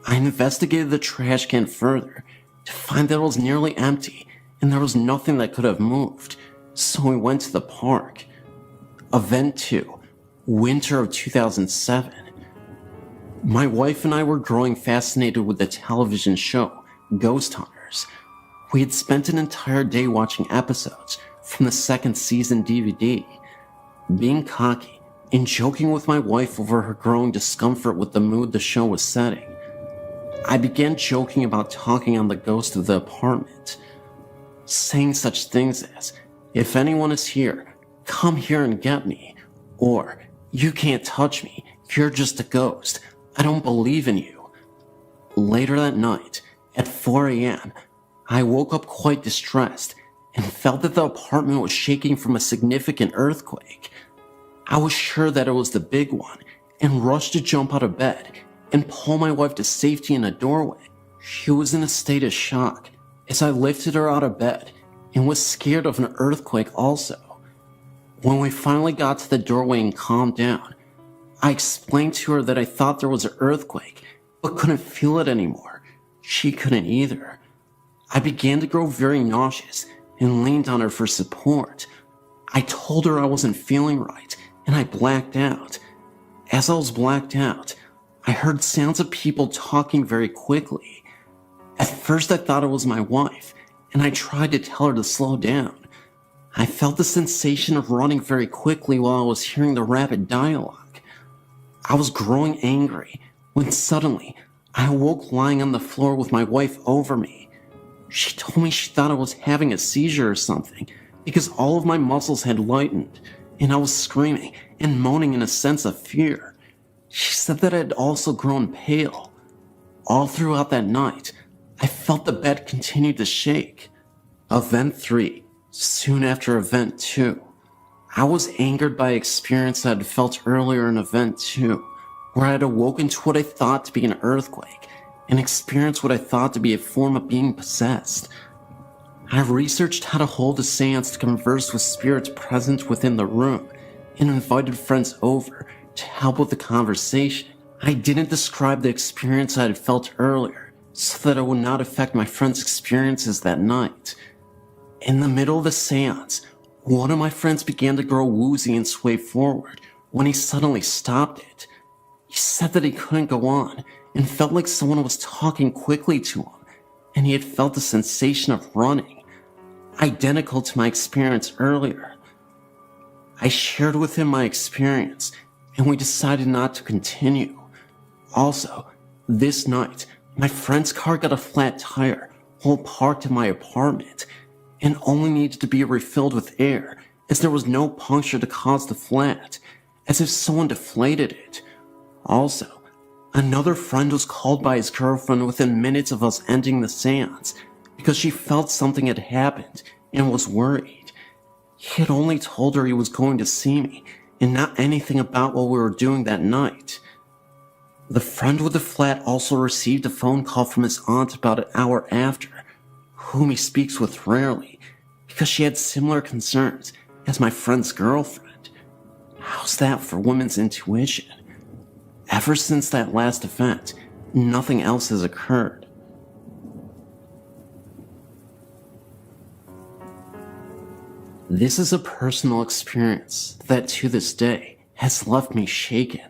I investigated the trash can further to find that it was nearly empty and there was nothing that could have moved, so we went to the park. Event 2. Winter of 2007. My wife and I were growing fascinated with the television show Ghost Hunters. We had spent an entire day watching episodes from the 2nd season DVD. Being cocky and joking with my wife over her growing discomfort with the mood the show was setting, I began joking about talking on the ghost of the apartment, saying such things as, "If anyone is here, come here and get me," or "You can't touch me, you're just a ghost, I don't believe in you." Later that night, at 4 a.m., I woke up quite distressed and felt that the apartment was shaking from a significant earthquake. I was sure that it was the big one and rushed to jump out of bed and pull my wife to safety in a doorway. She was in a state of shock as I lifted her out of bed and was scared of an earthquake also. When we finally got to the doorway and calmed down, I explained to her that I thought there was an earthquake but couldn't feel it anymore. She couldn't either. I began to grow very nauseous and leaned on her for support. I told her I wasn't feeling right and I blacked out. As I was blacked out, I heard sounds of people talking very quickly. At first I thought it was my wife, and I tried to tell her to slow down. I felt the sensation of running very quickly while I was hearing the rapid dialogue. I was growing angry when suddenly I awoke lying on the floor with my wife over me. She told me she thought I was having a seizure or something because all of my muscles had lightened, and I was screaming and moaning in a sense of fear. She said that I had also grown pale. All throughout that night, I felt the bed continue to shake. Event 3, soon after Event 2. I was angered by an experience I had felt earlier in Event 2, where I had awoken to what I thought to be an earthquake and experienced what I thought to be a form of being possessed. I researched how to hold a seance to converse with spirits present within the room and invited friends over to help with the conversation. I didn't describe the experience I had felt earlier so that it would not affect my friends' experiences that night. In the middle of the seance, one of my friends began to grow woozy and sway forward when he suddenly stopped it. He said that he couldn't go on and felt like someone was talking quickly to him, and he had felt the sensation of running, identical to my experience earlier. I shared with him my experience, and we decided not to continue. Also, this night, my friend's car got a flat tire while parked in my apartment and only needed to be refilled with air as there was no puncture to cause the flat, as if someone deflated it. Also, another friend was called by his girlfriend within minutes of us ending the seance because she felt something had happened and was worried. He had only told her he was going to see me and not anything about what we were doing that night. The friend with the flat also received a phone call from his aunt about an hour after, whom he speaks with rarely, because she had similar concerns as my friend's girlfriend. How's that for women's intuition? Ever since that last event, nothing else has occurred. This is a personal experience that to this day has left me shaken.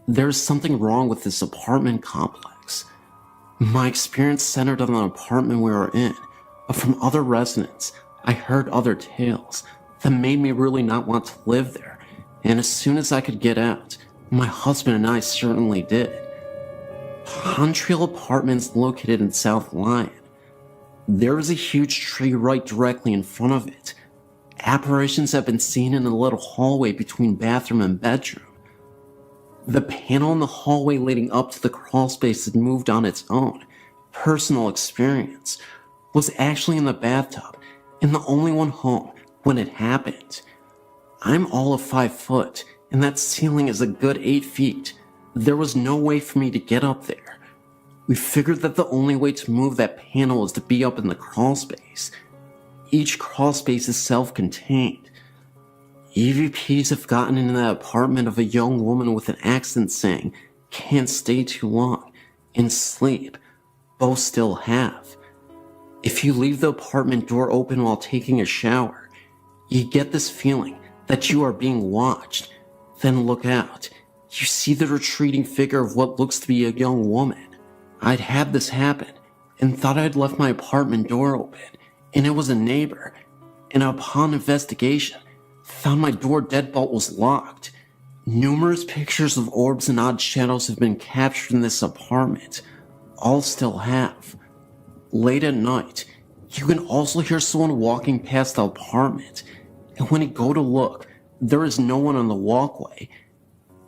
There's something wrong with this apartment complex. My experience centered on the apartment we were in, but from other residents, I heard other tales that made me really not want to live there, and as soon as I could get out, my husband and I certainly did. Montreal Apartments located in South Lyon. There is a huge tree right directly in front of it. Apparitions have been seen in the little hallway between bathroom and bedroom. The panel in the hallway leading up to the crawlspace had moved on its own. Personal experience was actually in the bathtub and the only one home when it happened. I'm all of 5 foot and that ceiling is a good 8 feet. There was no way for me to get up there. We figured that the only way to move that panel was to be up in the crawlspace. Each crawlspace is self-contained. EVPs have gotten into the apartment of a young woman with an accent saying, "Can't stay too long," and sleep. Both still have. If you leave the apartment door open while taking a shower, you get this feeling that you are being watched. Then look out. You see the retreating figure of what looks to be a young woman. I'd had this happen and thought I'd left my apartment door open, and it was a neighbor, and upon investigation, found my door deadbolt was locked. Numerous pictures of orbs and odd shadows have been captured in this apartment. all still have. Late at night, you can also hear someone walking past the apartment, and when you go to look, there is no one on the walkway.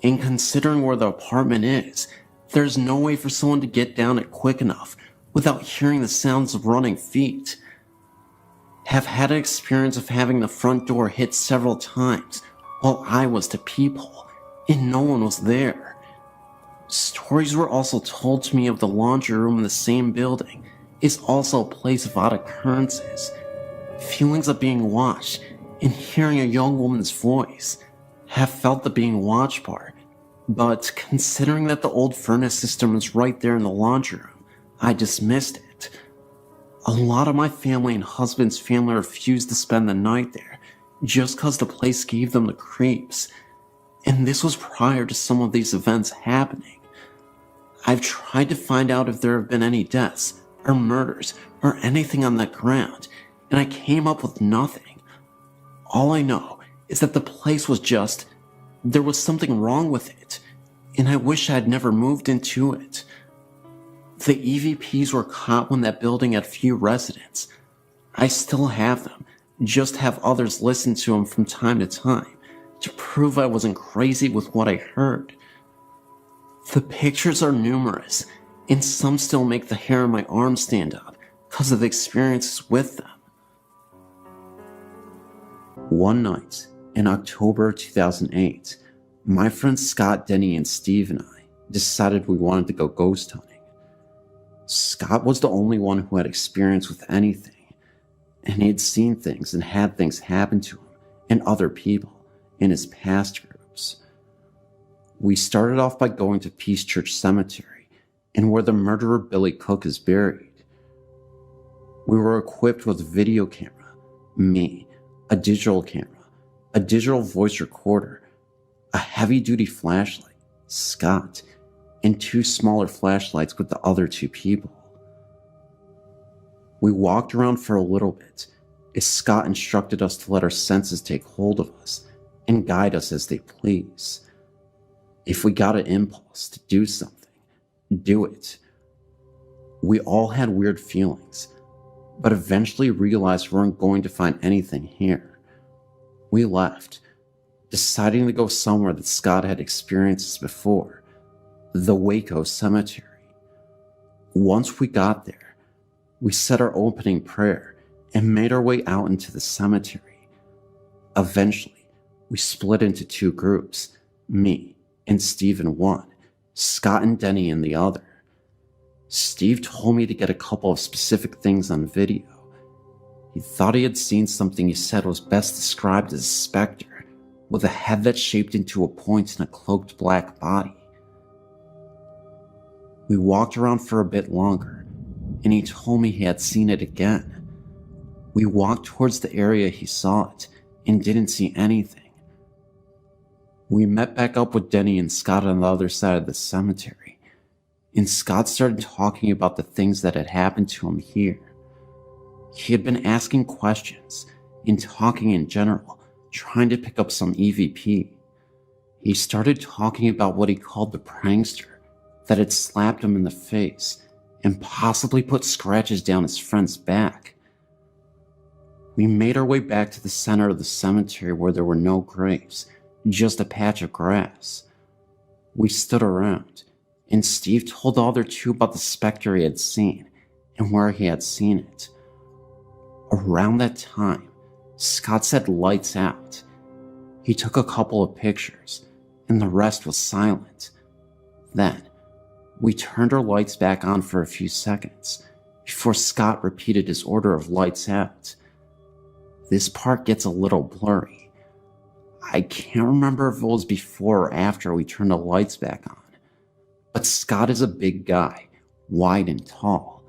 And considering where the apartment is, there's no way for someone to get down it quick enough without hearing the sounds of running feet. Have had an experience of having the front door hit several times while I was to peephole, and no one was there. Stories were also told to me of the laundry room in the same building is also a place of odd occurrences. Feelings of being watched and hearing a young woman's voice. Have felt the being watched part, but considering that the old furnace system is right there in the laundry room, I dismissed it. A lot of my family and husband's family refused to spend the night there just cause the place gave them the creeps, and this was prior to some of these events happening. I've tried to find out if there have been any deaths or murders or anything on that ground, and I came up with nothing. All I know is that the place was just, there was something wrong with it, and I wish I had never moved into it. The EVPs were caught when that building had few residents. I still have them, just have others listen to them from time to time to prove I wasn't crazy with what I heard. The pictures are numerous, and some still make the hair on my arm stand up because of the experiences with them. One night, in October 2008, my friends Scott, Denny, and Steve and I decided we wanted to go ghost hunting. Scott was the only one who had experience with anything, and he had seen things and had things happen to him and other people in his past groups. We started off by going to Peace Church Cemetery and where the murderer Billy Cook is buried. We were equipped with a video camera, me, a digital camera, a digital voice recorder, a heavy-duty flashlight, Scott, and 2 smaller flashlights with the other 2 people. We walked around for a little bit as Scott instructed us to let our senses take hold of us and guide us as they please. If we got an impulse to do something, do it. We all had weird feelings, but eventually realized we weren't going to find anything here. We left, deciding to go somewhere that Scott had experienced before, the Waco Cemetery. Once we got there, we said our opening prayer and made our way out into the cemetery. Eventually, we split into 2 groups, me and Steve in one, Scott and Denny in the other. Steve told me to get a couple of specific things on video. He thought he had seen something he said was best described as a specter, with a head that shaped into a point and a cloaked black body. We walked around for a bit longer, and he told me he had seen it again. We walked towards the area he saw it, and didn't see anything. We met back up with Denny and Scott on the other side of the cemetery, and Scott started talking about the things that had happened to him here. He had been asking questions and talking in general, trying to pick up some EVP. He started talking about what he called the prankster that had slapped him in the face and possibly put scratches down his friend's back. We made our way back to the center of the cemetery where there were no graves, just a patch of grass. We stood around, and Steve told the other 2 about the specter he had seen and where he had seen it. Around that time, Scott said lights out. He took a couple of pictures, and the rest was silent. Then, we turned our lights back on for a few seconds before Scott repeated his order of lights out. This part gets a little blurry. I can't remember if it was before or after we turned the lights back on, but Scott is a big guy, wide and tall.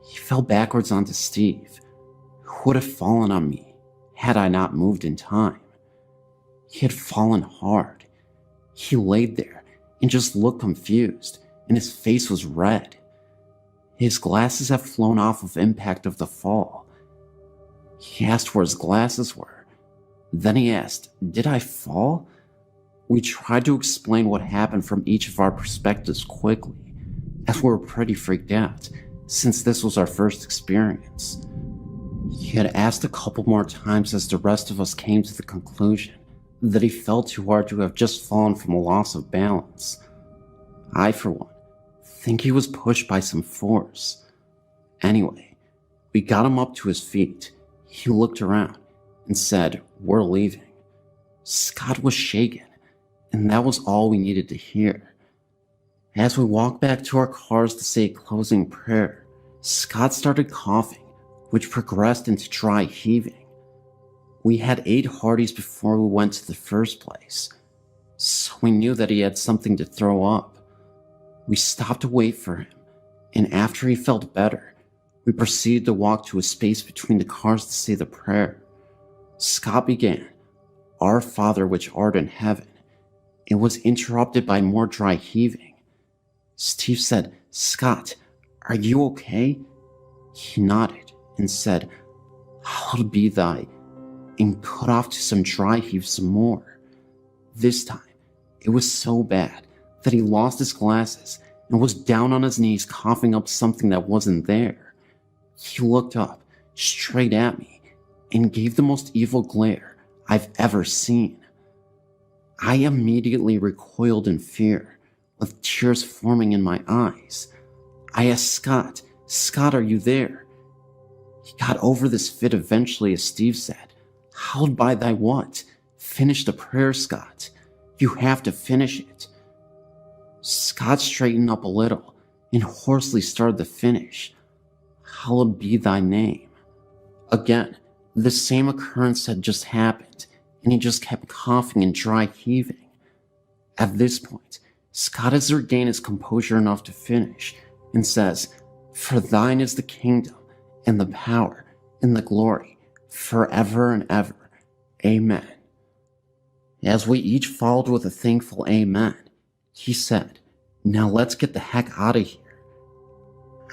He fell backwards onto Steve, who would have fallen on me had I not moved in time. He had fallen hard. He laid there and just looked confused, and his face was red. His glasses had flown off of impact of the fall. He asked where his glasses were. Then he asked, "Did I fall?" We tried to explain what happened from each of our perspectives quickly, as we were pretty freaked out since this was our first experience. He had asked a couple more times as the rest of us came to the conclusion that he felt too hard to have just fallen from a loss of balance. I, for one, think he was pushed by some force. Anyway, we got him up to his feet. He looked around and said, "We're leaving." Scott was shaken, and that was all we needed to hear. As we walked back to our cars to say a closing prayer, Scott started coughing, which progressed into dry heaving. We had 8 Hardee's before we went to the first place, so we knew that he had something to throw up. We stopped to wait for him, and after he felt better, we proceeded to walk to a space between the cars to say the prayer. Scott began, "Our Father which art in heaven," and was interrupted by more dry heaving. Steve said, "Scott, are you okay?" He nodded and said, "Hallowed be thy," and cut off to some dry heaves some more. This time, it was so bad that he lost his glasses and was down on his knees coughing up something that wasn't there. He looked up, straight at me, and gave the most evil glare I've ever seen. I immediately recoiled in fear, with tears forming in my eyes. I asked Scott, "Scott, are you there?" He got over this fit eventually as Steve said, "Hallowed by thy what? Finish the prayer, Scott. You have to finish it." Scott straightened up a little and hoarsely started to finish, "Hallowed be thy name." Again, the same occurrence had just happened, and he just kept coughing and dry heaving. At this point, Scott has regained his composure enough to finish and says, "For thine is the kingdom and the power and the glory forever and ever. Amen." As we each followed with a thankful amen, he said, "Now let's get the heck out of here."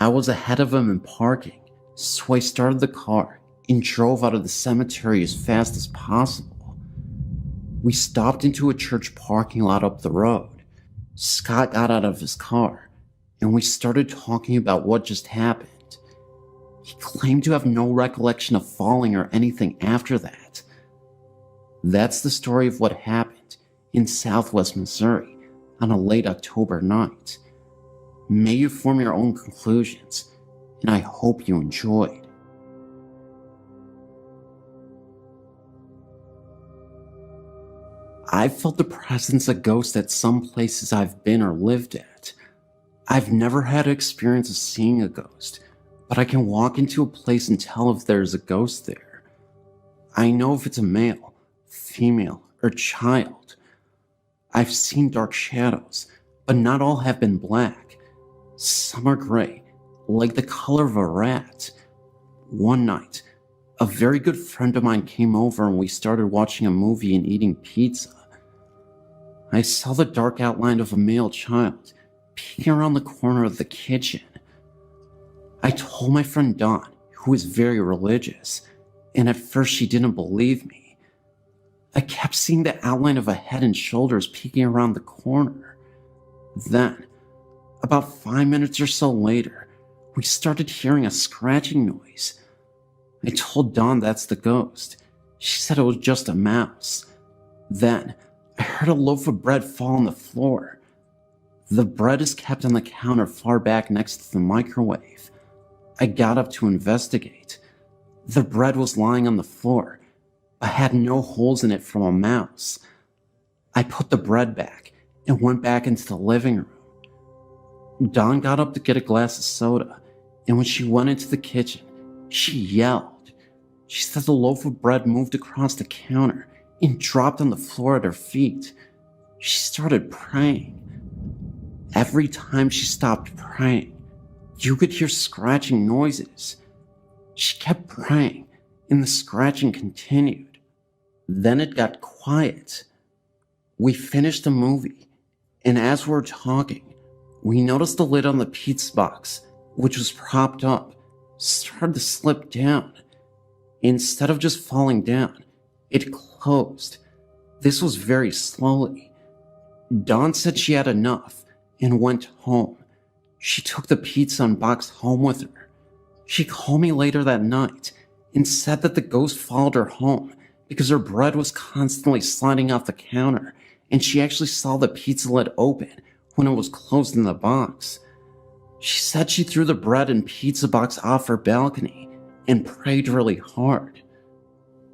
I was ahead of him in parking, so I started the car and drove out of the cemetery as fast as possible. We stopped into a church parking lot up the road. Scott got out of his car, and we started talking about what just happened. He claimed to have no recollection of falling or anything after that. That's the story of what happened in Southwest Missouri on a late October night. May you form your own conclusions, and I hope you enjoyed. I've felt the presence of ghosts at some places I've been or lived at. I've never had an experience of seeing a ghost, but I can walk into a place and tell if there's a ghost there. I know if it's a male, female, or child. I've seen dark shadows, but not all have been black. Some are gray, like the color of a rat. One night, a very good friend of mine came over and we started watching a movie and eating pizza. I saw the dark outline of a male child peeking around the corner of the kitchen. I told my friend Dawn, who is very religious, and at first she didn't believe me. I kept seeing the outline of a head and shoulders peeking around the corner. Then, about 5 minutes or so later, we started hearing a scratching noise. I told Dawn that's the ghost. She said it was just a mouse. Then, I heard a loaf of bread fall on the floor. The bread is kept on the counter far back next to the microwave. I got up to investigate. The bread was lying on the floor, but had no holes in it from a mouse. I put the bread back and went back into the living room. Dawn got up to get a glass of soda, and when she went into the kitchen, she yelled. She said the loaf of bread moved across the counter and dropped on the floor at her feet. She started praying. Every time she stopped praying, you could hear scratching noises. She kept praying, and the scratching continued. Then it got quiet. We finished the movie, and as we were talking, we noticed the lid on the pizza box, which was propped up, started to slip down. Instead of just falling down, it closed. This was very slowly. Dawn said she had enough and went home, She took the pizza and box home with her. She called me later that night and said that the ghost followed her home because her bread was constantly sliding off the counter, and she actually saw the pizza lid open when it was closed in the box. She said she threw the bread and pizza box off her balcony and prayed really hard.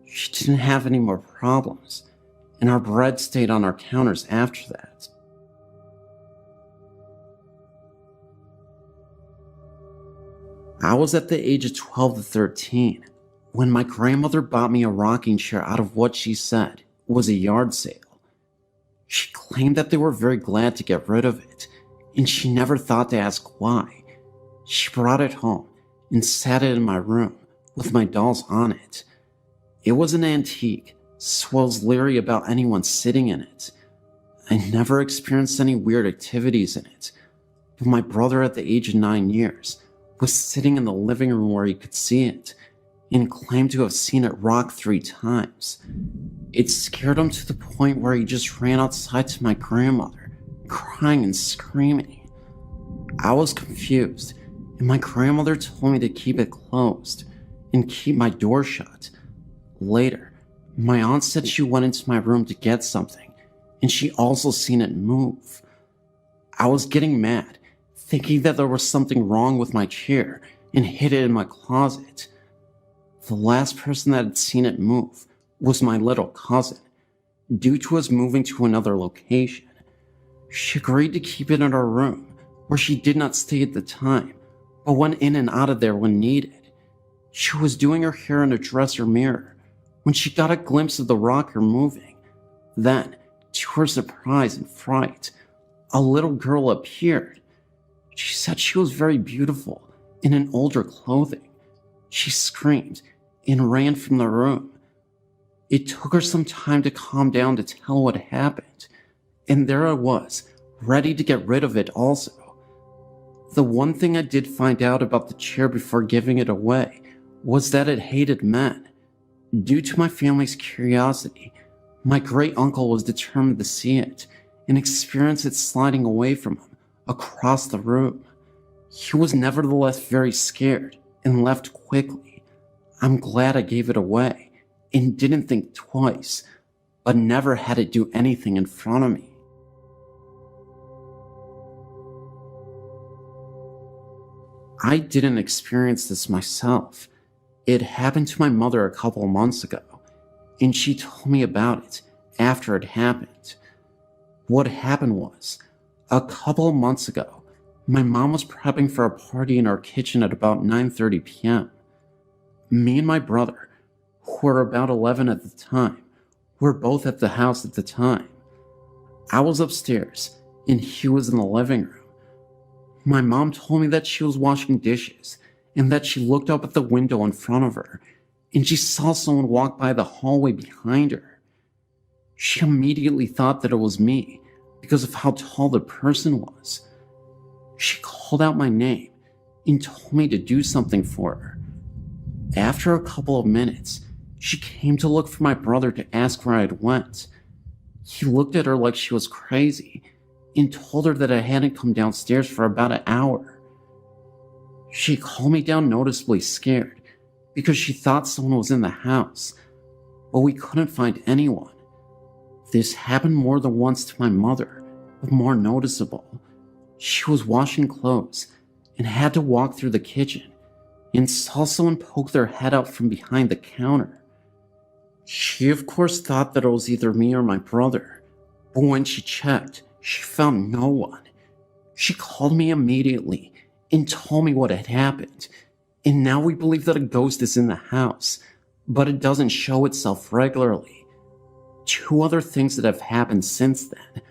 She didn't have any more problems, and our bread stayed on our counters after that. I was at the age of 12 to 13 when my grandmother bought me a rocking chair out of what she said was a yard sale. She claimed that they were very glad to get rid of it, and she never thought to ask why. She brought it home and sat it in my room with my dolls on it. It was an antique, so I was leery about anyone sitting in it. I never experienced any weird activities in it, but my brother at the age of 9 years was sitting in the living room where he could see it and claimed to have seen it rock 3 times. It scared him to the point where he just ran outside to my grandmother, crying and screaming. I was confused, and my grandmother told me to keep it closed and keep my door shut. Later, my aunt said she went into my room to get something, and she also seen it move. I was getting mad, thinking that there was something wrong with my chair, and hid it in my closet. The last person that had seen it move was my little cousin, due to us moving to another location. She agreed to keep it in her room, where she did not stay at the time, but went in and out of there when needed. She was doing her hair in a dresser mirror when she got a glimpse of the rocker moving. Then, to her surprise and fright, a little girl appeared. She said she was very beautiful in an older clothing. She screamed and ran from the room. It took her some time to calm down to tell what happened, and there I was, ready to get rid of it also. The one thing I did find out about the chair before giving it away was that it hated men. Due to my family's curiosity, my great uncle was determined to see it and experience it sliding away from him across the room. He was nevertheless very scared and left quickly. I'm glad I gave it away and didn't think twice, but never had it do anything in front of me. I didn't experience this myself. It happened to my mother a couple of months ago, and she told me about it after it happened. What happened was, a couple of months ago, my mom was prepping for a party in our kitchen at about 9:30 p.m. Me and my brother, who were about 11 at the time, were both at the house at the time. I was upstairs, and he was in the living room. My mom told me that she was washing dishes, and that she looked up at the window in front of her, and she saw someone walk by the hallway behind her. She immediately thought that it was me, because of how tall the person was. She called out my name, and told me to do something for her. After a couple of minutes, she came to look for my brother to ask where I had went. He looked at her like she was crazy, and told her that I hadn't come downstairs for about an hour. She calmed me down noticeably scared, because she thought someone was in the house, but we couldn't find anyone. This happened more than once to my mother, but more noticeable. She was washing clothes, and had to walk through the kitchen, and saw someone poke their head out from behind the counter. She of course thought that it was either me or my brother, but when she checked, she found no one. She called me immediately and told me what had happened, and now we believe that a ghost is in the house, but it doesn't show itself regularly. 2 other things that have happened since then.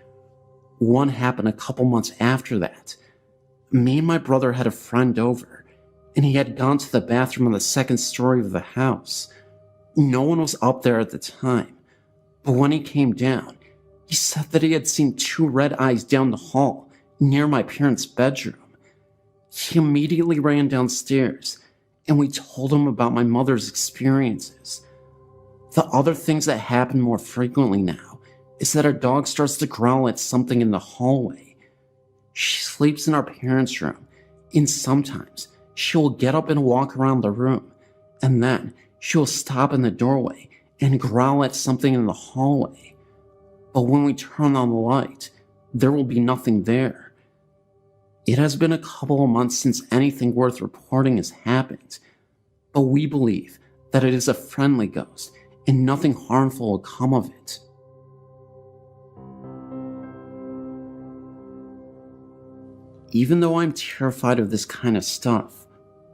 One happened a couple months after that. Me and my brother had a friend over, and he had gone to the bathroom on the 2nd story of the house. No one was up there at the time, but when he came down, he said that he had seen 2 red eyes down the hall near my parents' bedroom. He immediately ran downstairs, and we told him about my mother's experiences. The other things that happen more frequently now is that our dog starts to growl at something in the hallway. She sleeps in our parents' room, And sometimes she will get up and walk around the room, and then she will stop in the doorway and growl at something in the hallway. But when we turn on the light, there will be nothing there. It has been a couple of months since anything worth reporting has happened, but we believe that it is a friendly ghost and nothing harmful will come of it. Even though I'm terrified of this kind of stuff,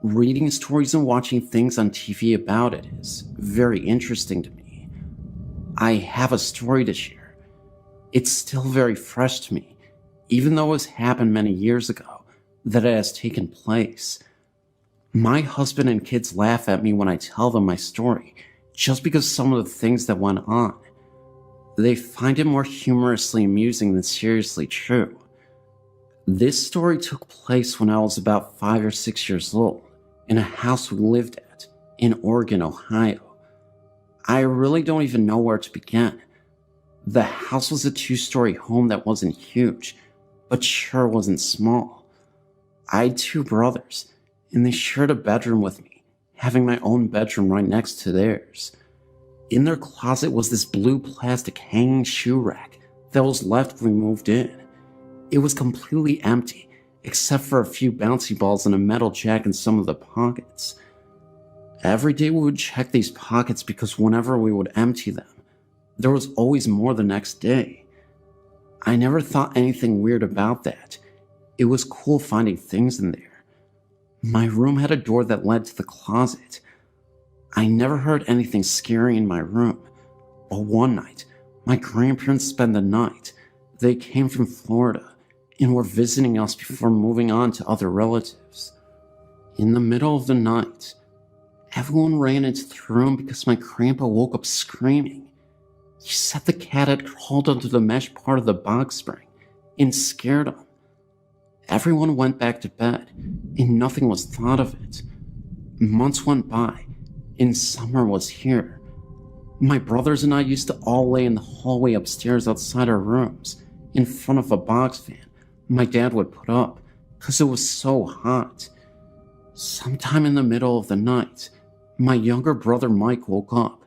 reading stories and watching things on TV about it is very interesting to me. I have a story to share. It's still very fresh to me, even though it has happened many years ago that it has taken place. My husband and kids laugh at me when I tell them my story, just because some of the things that went on. They find it more humorously amusing than seriously true. This story took place when I was about 5 or 6 years old, in a house we lived at, in Oregon, Ohio. I really don't even know where to begin. The house was a 2-story home that wasn't huge, but sure wasn't small. I had 2 brothers, and they shared a bedroom with me, having my own bedroom right next to theirs. In their closet was this blue plastic hanging shoe rack that was left when we moved in. It was completely empty, except for a few bouncy balls and a metal jack in some of the pockets. Every day we would check these pockets because whenever we would empty them, there was always more the next day. I never thought anything weird about that. It was cool finding things in there. My room had a door that led to the closet. I never heard anything scary in my room, but one night, my grandparents spent the night. They came from Florida and were visiting us before moving on to other relatives. In the middle of the night, everyone ran into the room because my grandpa woke up screaming. He said the cat had crawled under the mesh part of the box spring and scared him. Everyone went back to bed and nothing was thought of it. Months went by and summer was here. My brothers and I used to all lay in the hallway upstairs outside our rooms in front of a box fan my dad would put up because it was so hot. Sometime in the middle of the night, my younger brother Mike woke up,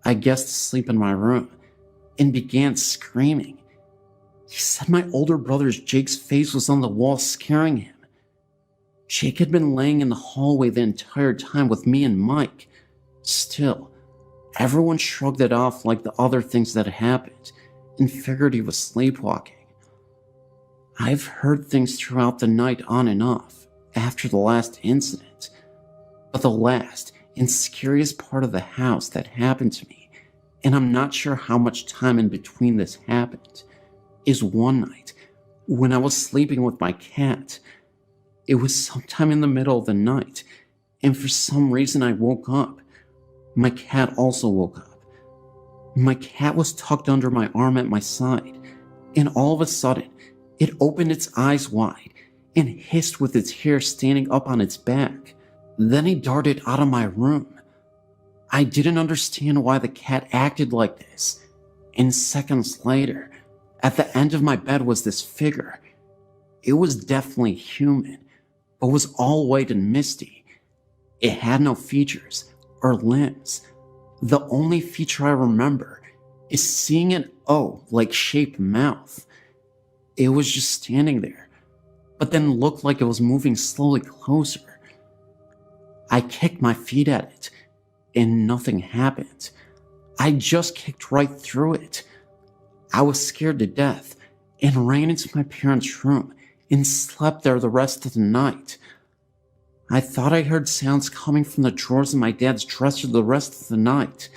I guess to sleep in my room, and began screaming. He said my older brother's Jake's face was on the wall scaring him. Jake had been laying in the hallway the entire time with me and Mike. Still, everyone shrugged it off like the other things that had happened and figured he was sleepwalking. I've heard things throughout the night on and off after the last incident, but the last and scariest part of the house that happened to me, and I'm not sure how much time in between this happened, is one night when I was sleeping with my cat. It was sometime in the middle of the night, and for some reason I woke up. My cat also woke up. My cat was tucked under my arm at my side, and all of a sudden, it opened its eyes wide and hissed with its hair standing up on its back. Then it darted out of my room. I didn't understand why the cat acted like this, and seconds later, at the end of my bed was this figure. It was definitely human, but was all white and misty. It had no features or limbs. The only feature I remember is seeing an O-like shaped mouth. It was just standing there, but then looked like it was moving slowly closer. I kicked my feet at it, and nothing happened. I just kicked right through it. I was scared to death and ran into my parents' room and slept there the rest of the night. I thought I heard sounds coming from the drawers in my dad's dresser the rest of the night,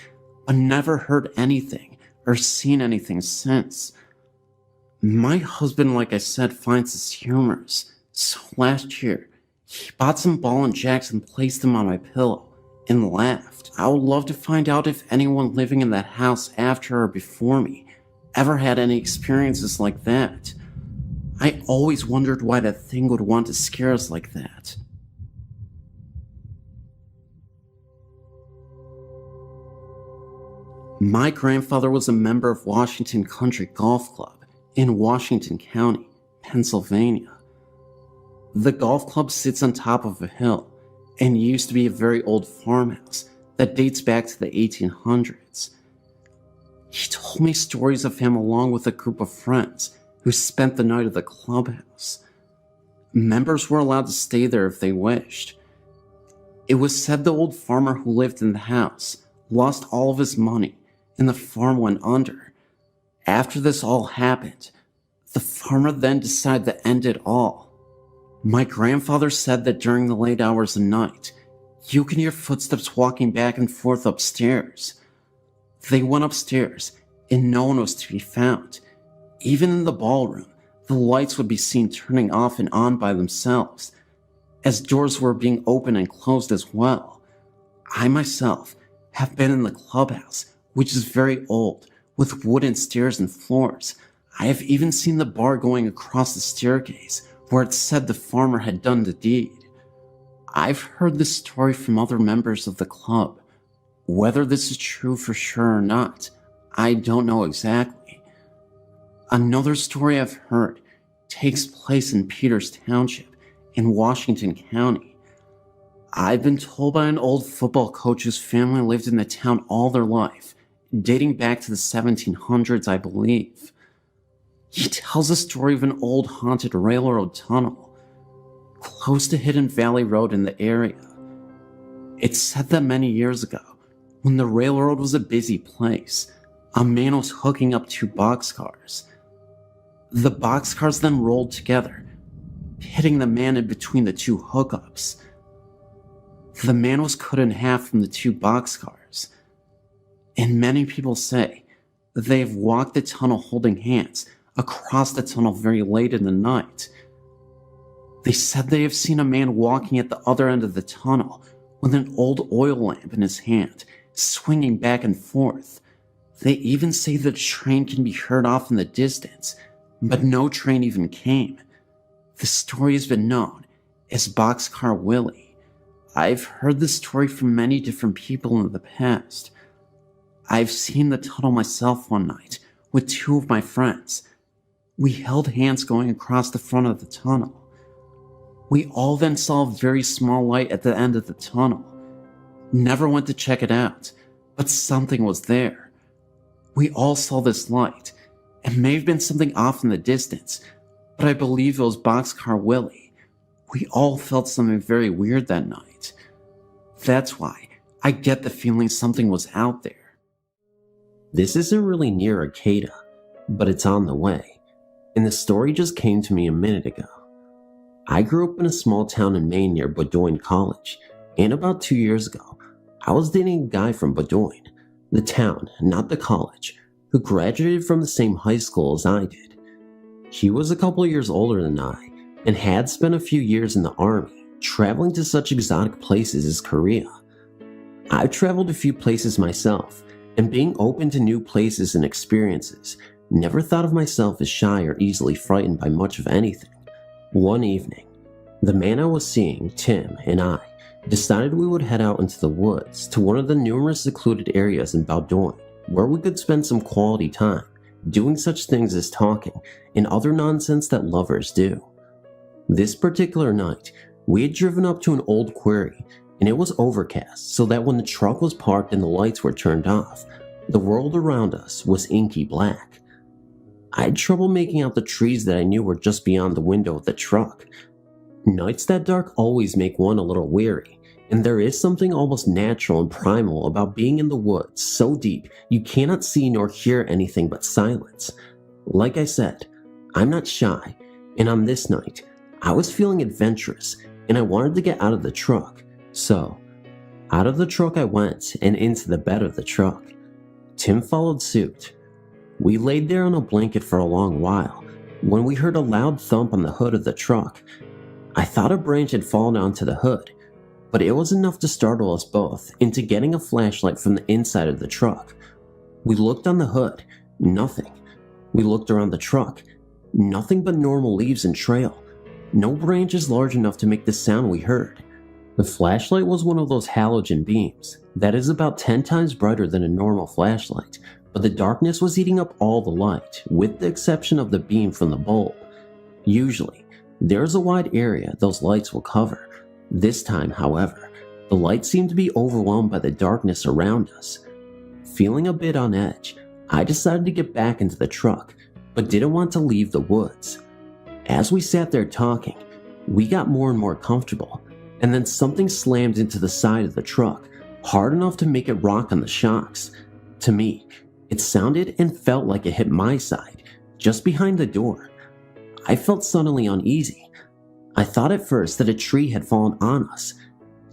but never heard anything or seen anything since. My husband, like I said, finds this humorous, so last year, he bought some ball and jacks and placed them on my pillow and laughed. I would love to find out if anyone living in that house after or before me ever had any experiences like that. I always wondered why that thing would want to scare us like that. My grandfather was a member of Washington Country Golf Club in Washington County, Pennsylvania. The golf club sits on top of a hill and used to be a very old farmhouse that dates back to the 1800s. He told me stories of him along with a group of friends who spent the night at the clubhouse. Members were allowed to stay there if they wished. It was said the old farmer who lived in the house lost all of his money and the farm went under. After this all happened, the farmer then decided to end it all. My grandfather said that during the late hours of night, you can hear footsteps walking back and forth upstairs. They went upstairs, and no one was to be found. Even in the ballroom, the lights would be seen turning off and on by themselves, as doors were being opened and closed as well. I myself have been in the clubhouse, which is very old, with wooden stairs and floors. I have even seen the bar going across the staircase, where it said the farmer had done the deed. I've heard this story from other members of the club. Whether this is true for sure or not, I don't know exactly. Another story I've heard takes place in Peters Township in Washington County. I've been told by an old football coach whose family lived in the town all their life, dating back to the 1700s, I believe. He tells a story of an old haunted railroad tunnel close to Hidden Valley Road in the area. It's said that many years ago, when the railroad was a busy place, a man was hooking up two boxcars. The boxcars then rolled together, hitting the man in between the two hookups. The man was cut in half from the two boxcars, and many people say that they have walked the tunnel holding hands across the tunnel very late in the night. They said they have seen a man walking at the other end of the tunnel with an old oil lamp in his hand, swinging back and forth. They even say that a train can be heard off in the distance, but no train even came. The story has been known as Boxcar Willie. I've heard this story from many different people in the past. I've seen the tunnel myself one night with two of my friends. We held hands going across the front of the tunnel. We all then saw a very small light at the end of the tunnel. Never went to check it out, but something was there. We all saw this light. It may have been something off in the distance, but I believe it was Boxcar Willie. We all felt something very weird that night. That's why I get the feeling something was out there. This isn't really near Arcata, but it's on the way, and the story just came to me a minute ago. I grew up in a small town in Maine near Bowdoin College, and about 2 years ago, I was dating a guy from Bowdoin, the town, not the college, who graduated from the same high school as I did. He was a couple years older than I, and had spent a few years in the army, traveling to such exotic places as Korea. I've traveled a few places myself, and being open to new places and experiences, never thought of myself as shy or easily frightened by much of anything. One evening, the man I was seeing, Tim, and I decided we would head out into the woods to one of the numerous secluded areas in Bowdoin where we could spend some quality time doing such things as talking and other nonsense that lovers do. This particular night, we had driven up to an old quarry, and it was overcast so that when the truck was parked and the lights were turned off, the world around us was inky black. I had trouble making out the trees that I knew were just beyond the window of the truck. Nights that dark always make one a little weary, and there is something almost natural and primal about being in the woods so deep you cannot see nor hear anything but silence. Like I said, I'm not shy, and on this night, I was feeling adventurous, and I wanted to get out of the truck. So, out of the truck I went, and into the bed of the truck. Tim followed suit. We laid there on a blanket for a long while, when we heard a loud thump on the hood of the truck. I thought a branch had fallen onto the hood, but it was enough to startle us both into getting a flashlight from the inside of the truck. We looked on the hood, nothing. We looked around the truck, nothing but normal leaves and trail. No branches large enough to make the sound we heard. The flashlight was one of those halogen beams that is about 10 times brighter than a normal flashlight, but the darkness was eating up all the light, with the exception of the beam from the bulb. Usually, There's a wide area those lights will cover. This time, however, the lights seemed to be overwhelmed by the darkness around us. Feeling a bit on edge, I decided to get back into the truck, but didn't want to leave the woods. As we sat there talking, we got more and more comfortable, and then something slammed into the side of the truck, hard enough to make it rock on the shocks. To me, it sounded and felt like it hit my side, just behind the door. I felt suddenly uneasy. I thought at first that a tree had fallen on us.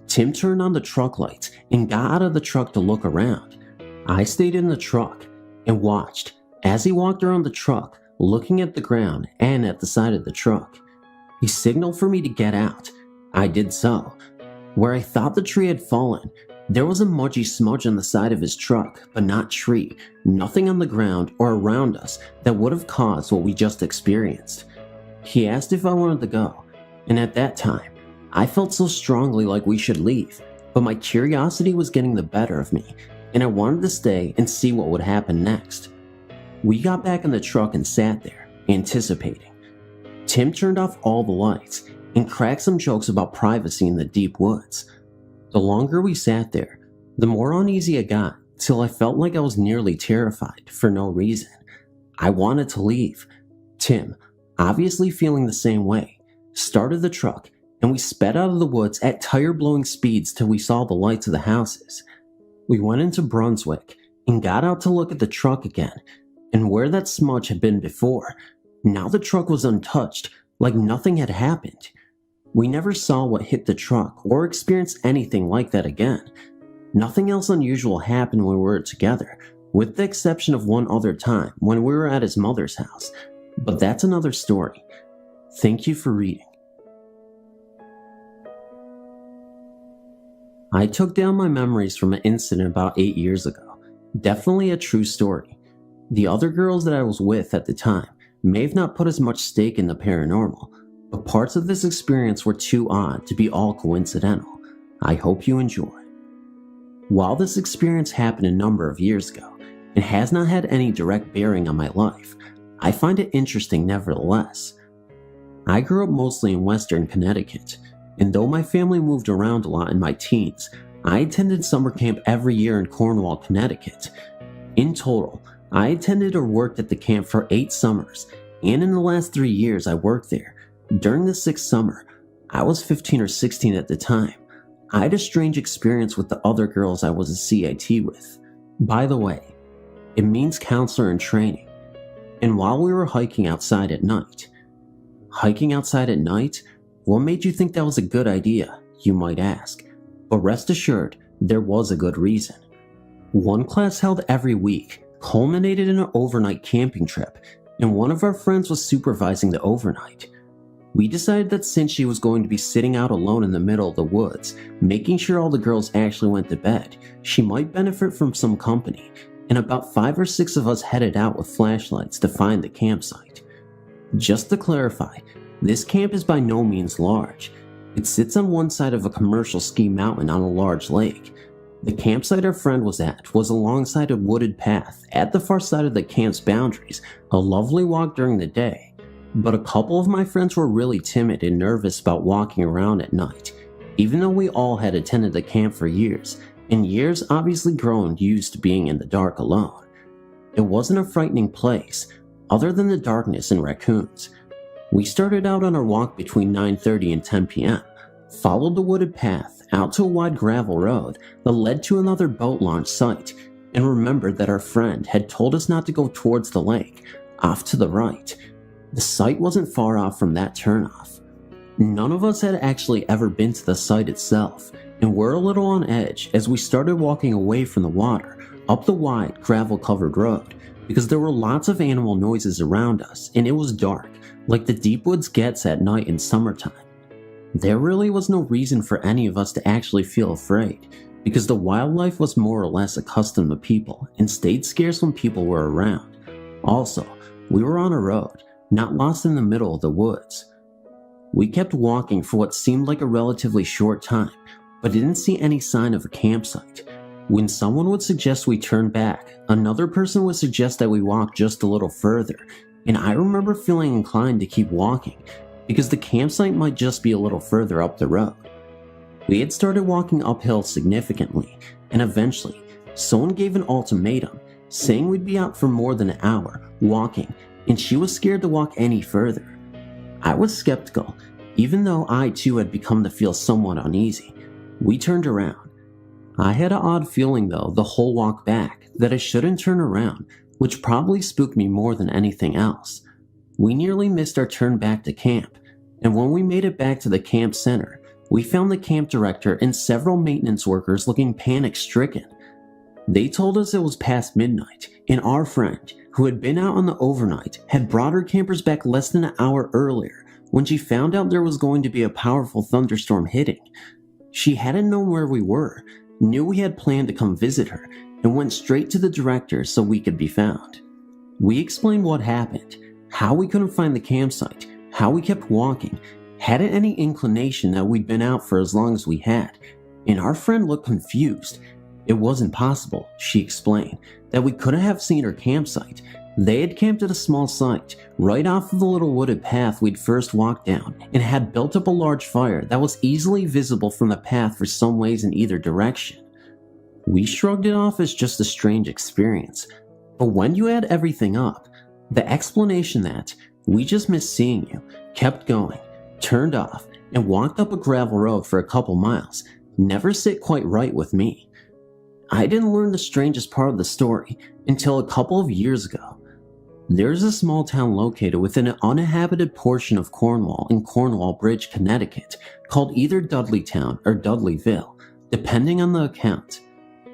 Tim turned on the truck lights and got out of the truck to look around. I stayed in the truck and watched as he walked around the truck, looking at the ground and at the side of the truck. He signaled for me to get out. I did so. Where I thought the tree had fallen, there was a mudgy smudge on the side of his truck, but not tree, nothing on the ground or around us that would have caused what we just experienced. He asked if I wanted to go, and at that time, I felt so strongly like we should leave, but my curiosity was getting the better of me, and I wanted to stay and see what would happen next. We got back in the truck and sat there, anticipating. Tim turned off all the lights and cracked some jokes about privacy in the deep woods. The longer we sat there, the more uneasy I got, till I felt like I was nearly terrified for no reason. I wanted to leave. Tim, obviously feeling the same way, started the truck, and we sped out of the woods at tire-blowing speeds till we saw the lights of the houses. We went into Brunswick and got out to look at the truck again, and where that smudge had been before, now the truck was untouched, like nothing had happened. We never saw what hit the truck or experienced anything like that again. Nothing else unusual happened when we were together, with the exception of one other time when we were at his mother's house, but that's another story. Thank you for reading. I took down my memories from an incident about 8 years ago. Definitely a true story. The other girls that I was with at the time may have not put as much stake in the paranormal, but parts of this experience were too odd to be all coincidental. I hope you enjoy. While this experience happened a number of years ago, and has not had any direct bearing on my life, I find it interesting nevertheless. I grew up mostly in Western Connecticut, and though my family moved around a lot in my teens, I attended summer camp every year in Cornwall, Connecticut. In total, I attended or worked at the camp for 8 summers, and in the last 3 years I worked there. During the 6th summer, I was 15 or 16 at the time. I had a strange experience with the other girls I was a CIT with. By the way, it means counselor in training. And while we were hiking outside at night. Hiking outside at night? What made you think that was a good idea, you might ask. But rest assured, there was a good reason. One class held every week culminated in an overnight camping trip, and one of our friends was supervising the overnight. We decided that since she was going to be sitting out alone in the middle of the woods, making sure all the girls actually went to bed, she might benefit from some company, and about 5 or 6 of us headed out with flashlights to find the campsite. Just to clarify, this camp is by no means large. It sits on one side of a commercial ski mountain on a large lake. The campsite our friend was at was alongside a wooded path at the far side of the camp's boundaries, a lovely walk during the day. But a couple of my friends were really timid and nervous about walking around at night, even though we all had attended the camp for years, and years obviously grown used to being in the dark alone. It wasn't a frightening place, other than the darkness and raccoons. We started out on our walk between 9:30 and 10 p.m., followed the wooded path out to a wide gravel road that led to another boat launch site, and remembered that our friend had told us not to go towards the lake, off to the right. The site wasn't far off from that turnoff. None of us had actually ever been to the site itself, and were a little on edge as we started walking away from the water, up the wide, gravel-covered road, because there were lots of animal noises around us, and it was dark, like the deep woods gets at night in summertime. There really was no reason for any of us to actually feel afraid, because the wildlife was more or less accustomed to people, and stayed scarce when people were around. Also, we were on a road, not lost in the middle of the woods. We kept walking for what seemed like a relatively short time, but didn't see any sign of a campsite. When someone would suggest we turn back, another person would suggest that we walk just a little further, and I remember feeling inclined to keep walking, because the campsite might just be a little further up the road. We had started walking uphill significantly, and eventually, someone gave an ultimatum, saying we'd be out for more than an hour walking, and she was scared to walk any further. I was skeptical, even though I too had begun to feel somewhat uneasy. We turned around. I had an odd feeling though the whole walk back that I shouldn't turn around, which probably spooked me more than anything else. We nearly missed our turn back to camp, and when we made it back to the camp center, we found the camp director and several maintenance workers looking panic-stricken. They told us it was past midnight, and our friend, who had been out on the overnight, had brought her campers back less than an hour earlier when she found out there was going to be a powerful thunderstorm hitting. She hadn't known where we were, knew we had planned to come visit her, and went straight to the director so we could be found. We explained what happened, how we couldn't find the campsite, how we kept walking, hadn't any inclination that we'd been out for as long as we had, and our friend looked confused. It wasn't possible, she explained, that we couldn't have seen her campsite. They had camped at a small site, right off of the little wooded path we'd first walked down, and had built up a large fire that was easily visible from the path for some ways in either direction. We shrugged it off as just a strange experience, but when you add everything up, the explanation that we just missed seeing you, kept going, turned off, and walked up a gravel road for a couple miles never sit quite right with me. I didn't learn the strangest part of the story until a couple of years ago. There's a small town located within an uninhabited portion of Cornwall in Cornwall Bridge, Connecticut, called either Dudleytown or Dudleyville, depending on the account.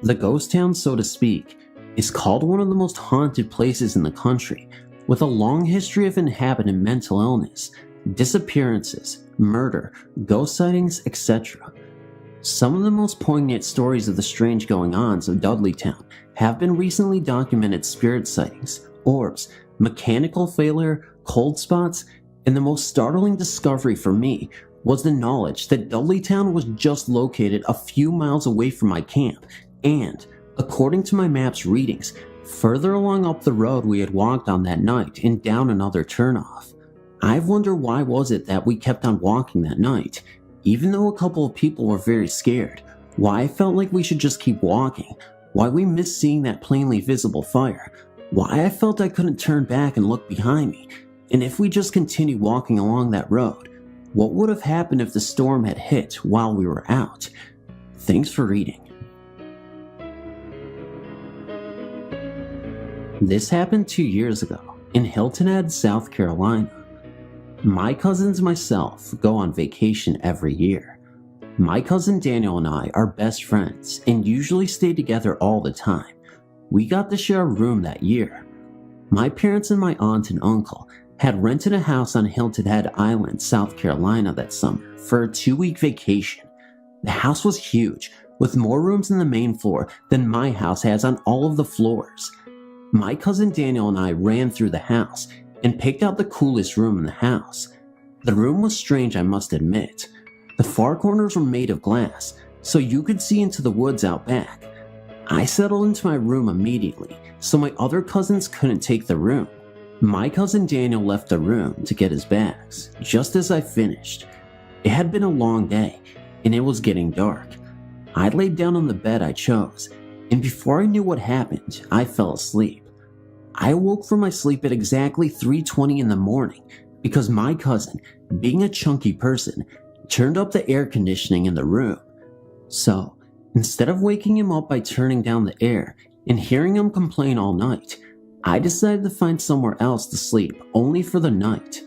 The ghost town, so to speak, is called one of the most haunted places in the country, with a long history of inhabitant mental illness, disappearances, murder, ghost sightings, etc. Some of the most poignant stories of the strange goings-ons of Dudleytown have been recently documented spirit sightings, orbs, mechanical failure, cold spots, and the most startling discovery for me was the knowledge that Dudleytown was just located a few miles away from my camp and, according to my map's readings, further along up the road we had walked on that night and down another turnoff. I've wondered why was it that we kept on walking that night, even though a couple of people were very scared, why I felt like we should just keep walking, why we missed seeing that plainly visible fire, why I felt I couldn't turn back and look behind me, and if we just continued walking along that road, what would have happened if the storm had hit while we were out? Thanks for reading. This happened 2 years ago in Hilton Head, South Carolina. My cousins and myself go on vacation every year. My cousin Daniel and I are best friends and usually stay together all the time. We got to share a room that year. My parents and my aunt and uncle had rented a house on Hilton Head Island, South Carolina that summer for a 2-week vacation. The house was huge, with more rooms on the main floor than my house has on all of the floors. My cousin Daniel and I ran through the house and picked out the coolest room in the house. The room was strange, I must admit. The far corners were made of glass, so you could see into the woods out back. I settled into my room immediately, so my other cousins couldn't take the room. My cousin Daniel left the room to get his bags, just as I finished. It had been a long day, and it was getting dark. I laid down on the bed I chose, and before I knew what happened, I fell asleep. I awoke from my sleep at exactly 3:20 in the morning because my cousin, being a chunky person, turned up the air conditioning in the room. So, instead of waking him up by turning down the air and hearing him complain all night, I decided to find somewhere else to sleep only for the night.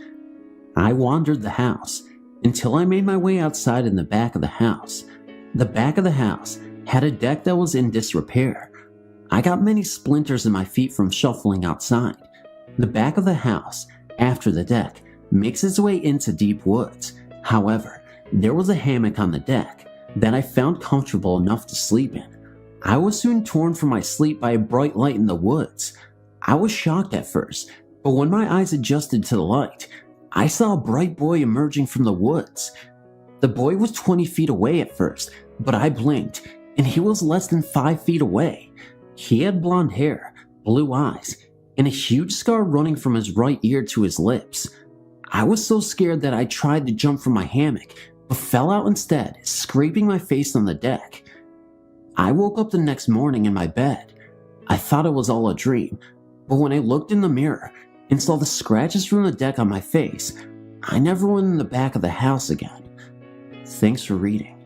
I wandered the house until I made my way outside in the back of the house. The back of the house had a deck that was in disrepair. I got many splinters in my feet from shuffling outside. The back of the house, after the deck, makes its way into deep woods. However, there was a hammock on the deck that I found comfortable enough to sleep in. I was soon torn from my sleep by a bright light in the woods. I was shocked at first, but when my eyes adjusted to the light, I saw a bright boy emerging from the woods. The boy was 20 feet away at first, but I blinked, and he was less than 5 feet away. He had blonde hair, blue eyes, and a huge scar running from his right ear to his lips. I was so scared that I tried to jump from my hammock, but fell out instead, scraping my face on the deck. I woke up the next morning in my bed. I thought it was all a dream, but when I looked in the mirror and saw the scratches from the deck on my face, I never went in the back of the house again. Thanks for reading.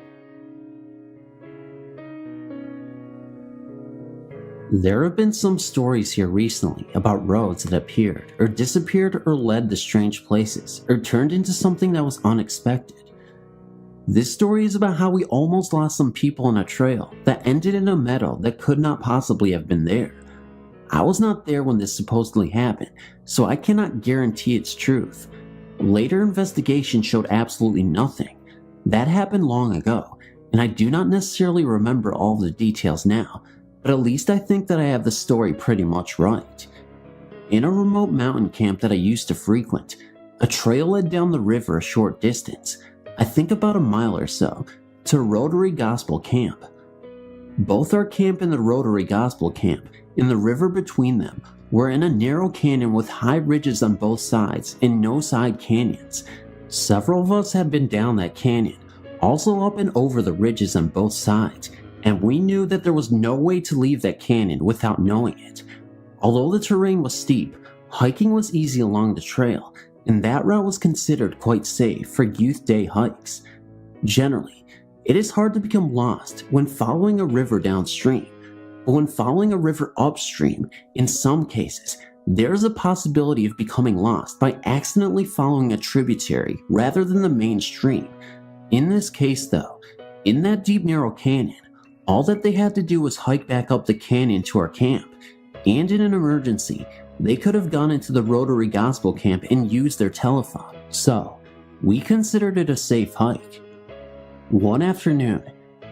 There have been some stories here recently about roads that appeared or disappeared or led to strange places or turned into something that was unexpected. This story is about how we almost lost some people on a trail that ended in a meadow that could not possibly have been there. I was not there when this supposedly happened, so I cannot guarantee its truth. Later investigation showed absolutely nothing. That happened long ago, and I do not necessarily remember all the details now, but at least I think that I have the story pretty much right. In a remote mountain camp that I used to frequent, a trail led down the river a short distance, I think about a mile or so, to Rotary Gospel Camp. Both our camp and the Rotary Gospel Camp, and the river between them, were in a narrow canyon with high ridges on both sides and no side canyons. Several of us had been down that canyon, also up and over the ridges on both sides, and we knew that there was no way to leave that canyon without knowing it. Although the terrain was steep, hiking was easy along the trail, and that route was considered quite safe for youth day hikes. Generally, it is hard to become lost when following a river downstream, but when following a river upstream, in some cases, there is a possibility of becoming lost by accidentally following a tributary rather than the main stream. In this case though, in that deep narrow canyon, all that they had to do was hike back up the canyon to our camp, and in an emergency, they could have gone into the Rotary Gospel Camp and used their telephone, so we considered it a safe hike. One afternoon,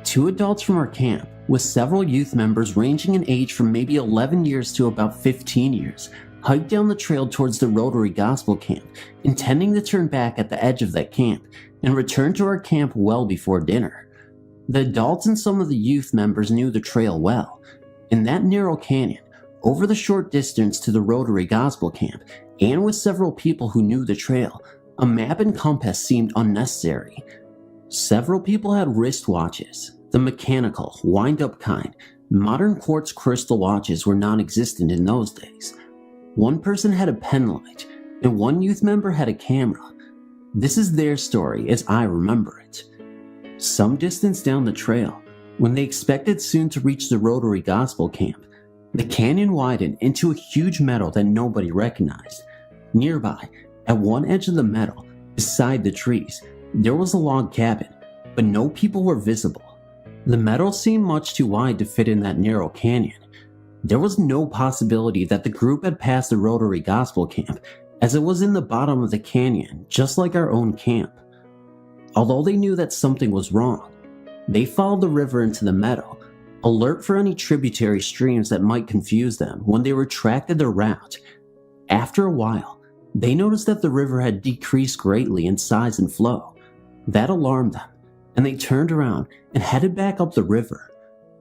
2 adults from our camp, with several youth members ranging in age from maybe 11 years to about 15 years, hiked down the trail towards the Rotary Gospel Camp, intending to turn back at the edge of that camp and return to our camp well before dinner. The adults and some of the youth members knew the trail well. In that narrow canyon, over the short distance to the Rotary Gospel Camp, and with several people who knew the trail, a map and compass seemed unnecessary. Several people had wristwatches, the mechanical, wind-up kind. Modern quartz crystal watches were non-existent in those days. One person had a pen light, and one youth member had a camera. This is their story as I remember it. Some distance down the trail, when they expected soon to reach the Rotary Gospel Camp, the canyon widened into a huge meadow that nobody recognized. Nearby, at one edge of the meadow, beside the trees, there was a log cabin, but no people were visible. The meadow seemed much too wide to fit in that narrow canyon. There was no possibility that the group had passed the Rotary Gospel Camp, as it was in the bottom of the canyon, just like our own camp. Although they knew that something was wrong, they followed the river into the meadow, alert for any tributary streams that might confuse them when they retracted their route. After a while, they noticed that the river had decreased greatly in size and flow. That alarmed them, and they turned around and headed back up the river.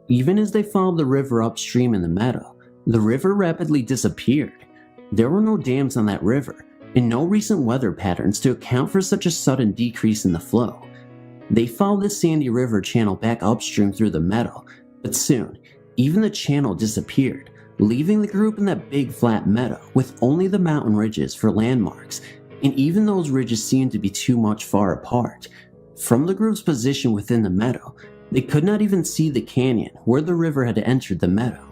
Even as they followed the river upstream in the meadow, the river rapidly disappeared. There were no dams on that river, and no recent weather patterns to account for such a sudden decrease in the flow. They followed the sandy river channel back upstream through the meadow, but soon, even the channel disappeared, leaving the group in that big flat meadow with only the mountain ridges for landmarks, and even those ridges seemed to be too much far apart. From the group's position within the meadow, they could not even see the canyon where the river had entered the meadow.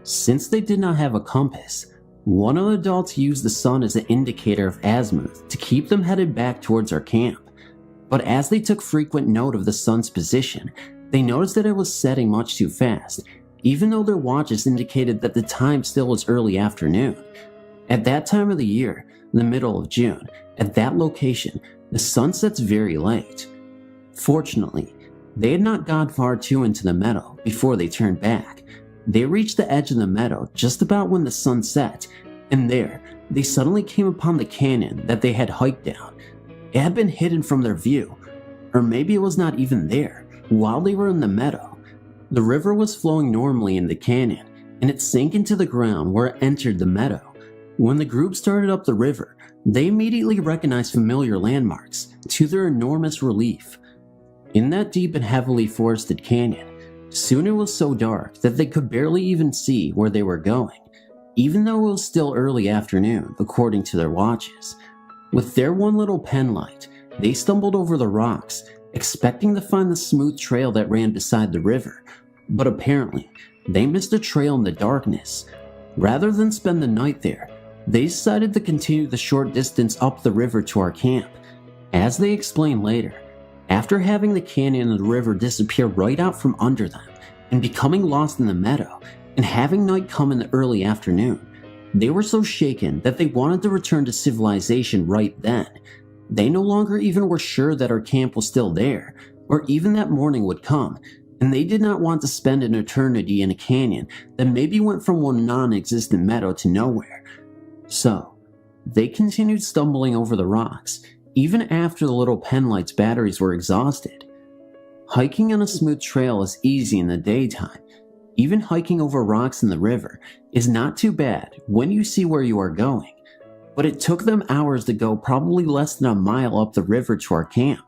Since they did not have a compass, one of the adults used the sun as an indicator of azimuth to keep them headed back towards our camp. But as they took frequent note of the sun's position, they noticed that it was setting much too fast, even though their watches indicated that the time still was early afternoon. At that time of the year, the middle of June, at that location, the sun sets very late. Fortunately, they had not gone far too into the meadow before they turned back. They reached the edge of the meadow just about when the sun set, and there, they suddenly came upon the canyon that they had hiked down. It had been hidden from their view, or maybe it was not even there, while they were in the meadow. The river was flowing normally in the canyon, and it sank into the ground where it entered the meadow. When the group started up the river, they immediately recognized familiar landmarks, to their enormous relief. In that deep and heavily forested canyon, soon it was so dark that they could barely even see where they were going, even though it was still early afternoon, according to their watches. With their one little pen light, they stumbled over the rocks, expecting to find the smooth trail that ran beside the river, but apparently, they missed a trail in the darkness. Rather than spend the night there, they decided to continue the short distance up the river to our camp. As they explained later, after having the canyon and the river disappear right out from under them, and becoming lost in the meadow, and having night come in the early afternoon, they were so shaken that they wanted to return to civilization right then. They no longer even were sure that our camp was still there, or even that morning would come, and they did not want to spend an eternity in a canyon that maybe went from one non-existent meadow to nowhere. So, they continued stumbling over the rocks, even after the little pen light's batteries were exhausted. Hiking on a smooth trail is easy in the daytime. Even hiking over rocks in the river is not too bad when you see where you are going. But it took them hours to go probably less than a mile up the river to our camp.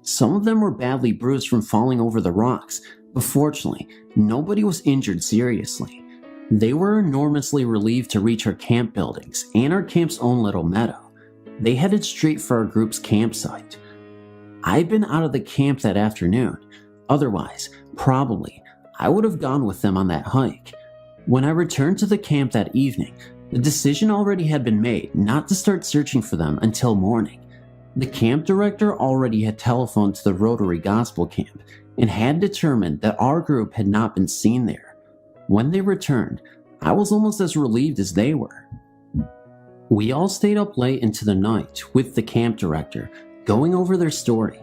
Some of them were badly bruised from falling over the rocks, but fortunately, nobody was injured seriously. They were enormously relieved to reach our camp buildings and our camp's own little meadow. They headed straight for our group's campsite. I'd been out of the camp that afternoon. Otherwise, probably, I would have gone with them on that hike. When I returned to the camp that evening, the decision already had been made not to start searching for them until morning. The camp director already had telephoned to the Rotary Gospel Camp and had determined that our group had not been seen there. When they returned, I was almost as relieved as they were. We all stayed up late into the night with the camp director, going over their story.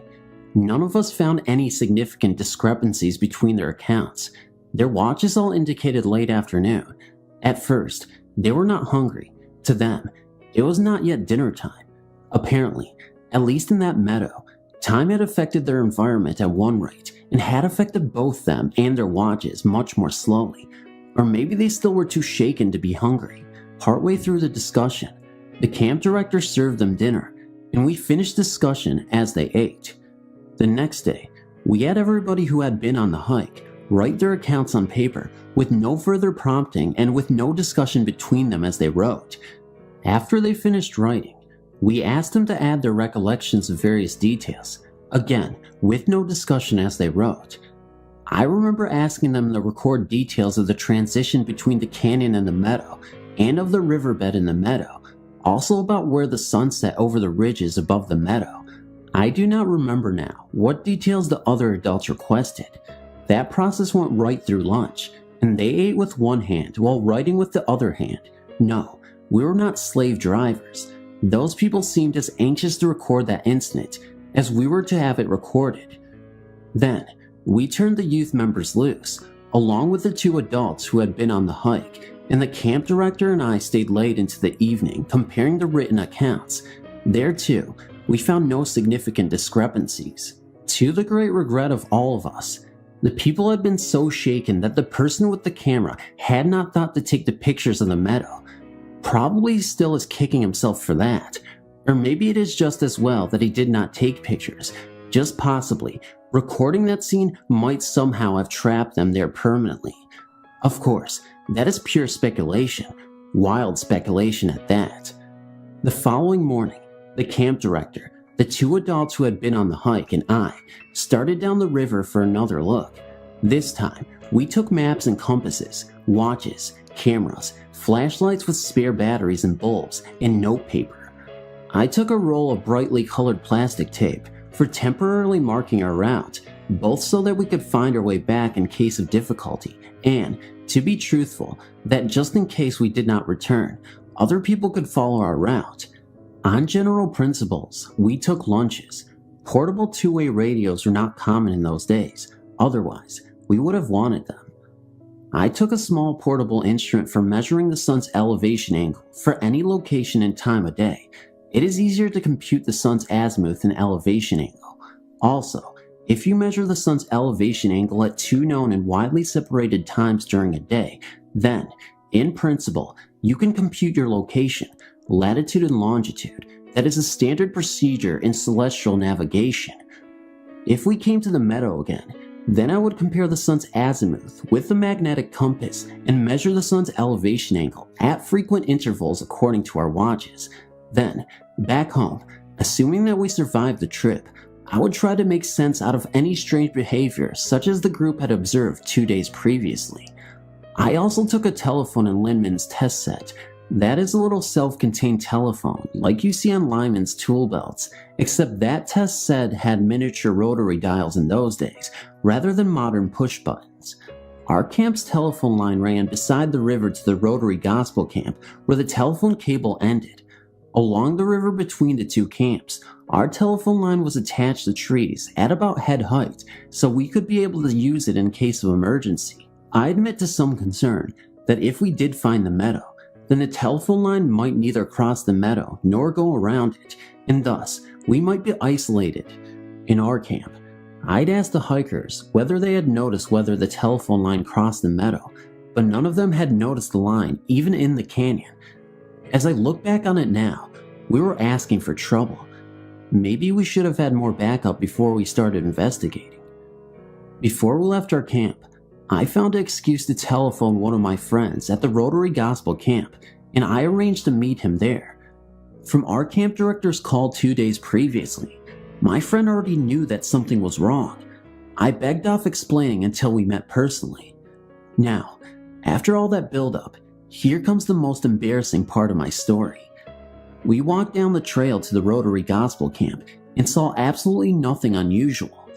None of us found any significant discrepancies between their accounts. Their watches all indicated late afternoon. At first, they were not hungry. To them, it was not yet dinner time. Apparently, at least in that meadow, time had affected their environment at one rate and had affected both them and their watches much more slowly. Or maybe they still were too shaken to be hungry. Partway through the discussion, the camp director served them dinner, and we finished discussion as they ate. The next day, we had everybody who had been on the hike write their accounts on paper with no further prompting and with no discussion between them as they wrote. After they finished writing, we asked them to add their recollections of various details, again with no discussion as they wrote. I remember asking them to record details of the transition between the canyon and the meadow, and of the riverbed in the meadow, also about where the sun set over the ridges above the meadow. I do not remember now what details the other adults requested. That process went right through lunch, and they ate with one hand while writing with the other hand. No, we were not slave drivers. Those people seemed as anxious to record that incident as we were to have it recorded. Then, we turned the youth members loose, along with the two adults who had been on the hike, and the camp director and I stayed late into the evening comparing the written accounts. There too, we found no significant discrepancies. To the great regret of all of us, the people had been so shaken that the person with the camera had not thought to take the pictures of the meadow. Probably still is kicking himself for that. Or maybe it is just as well that he did not take pictures. Just possibly, recording that scene might somehow have trapped them there permanently. Of course, that is pure speculation. Wild speculation at that. The following morning, the camp director, the two adults who had been on the hike, and I started down the river for another look. This time, we took maps and compasses, watches, cameras, flashlights with spare batteries and bulbs, and notepaper. I took a roll of brightly colored plastic tape for temporarily marking our route, both so that we could find our way back in case of difficulty, and, to be truthful, that just in case we did not return, other people could follow our route. On general principles, we took lunches. Portable two-way radios were not common in those days, otherwise, we would have wanted them. I took a small portable instrument for measuring the sun's elevation angle for any location and time of day. It is easier to compute the sun's azimuth and elevation angle. Also, if you measure the sun's elevation angle at two known and widely separated times during a day, then, in principle, you can compute your location, latitude and longitude. That is a standard procedure in celestial navigation. If we came to the meadow again, then I would compare the sun's azimuth with the magnetic compass and measure the sun's elevation angle at frequent intervals according to our watches. Then, back home, assuming that we survived the trip, I would try to make sense out of any strange behavior such as the group had observed 2 days previously. I also took a telephone in Linman's test set. That is a little self-contained telephone like you see on Lyman's tool belts, except that test set had miniature rotary dials in those days, rather than modern push buttons. Our camp's telephone line ran beside the river to the Rotary Gospel Camp, where the telephone cable ended. Along the river between the two camps, our telephone line was attached to trees at about head height, so we could be able to use it in case of emergency. I admit to some concern that if we did find the meadow, then the telephone line might neither cross the meadow nor go around it, and thus we might be isolated. In our camp, I'd asked the hikers whether they had noticed whether the telephone line crossed the meadow, but none of them had noticed the line even in the canyon. As I look back on it now, we were asking for trouble. Maybe we should have had more backup before we started investigating. Before we left our camp, I found an excuse to telephone one of my friends at the Rotary Gospel Camp, and I arranged to meet him there. From our camp director's call 2 days previously, my friend already knew that something was wrong. I begged off explaining until we met personally. Now, after all that build-up, here comes the most embarrassing part of my story. We walked down the trail to the Rotary Gospel Camp and saw absolutely nothing unusual.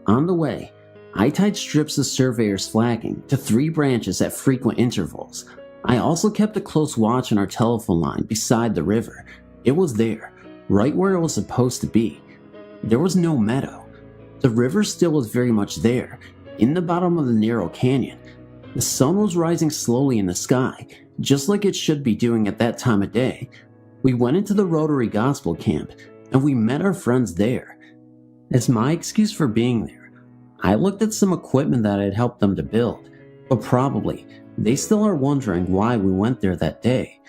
On the way, I tied strips of surveyor's flagging to 3 branches at frequent intervals. I also kept a close watch on our telephone line beside the river. It was there, right where it was supposed to be. There was no meadow. The river still was very much there, in the bottom of the narrow canyon. The sun was rising slowly in the sky, just like it should be doing at that time of day. We went into the Rotary Gospel Camp, and we met our friends there. As my excuse for being there, I looked at some equipment that I had helped them to build, but probably they still are wondering why we went there that day.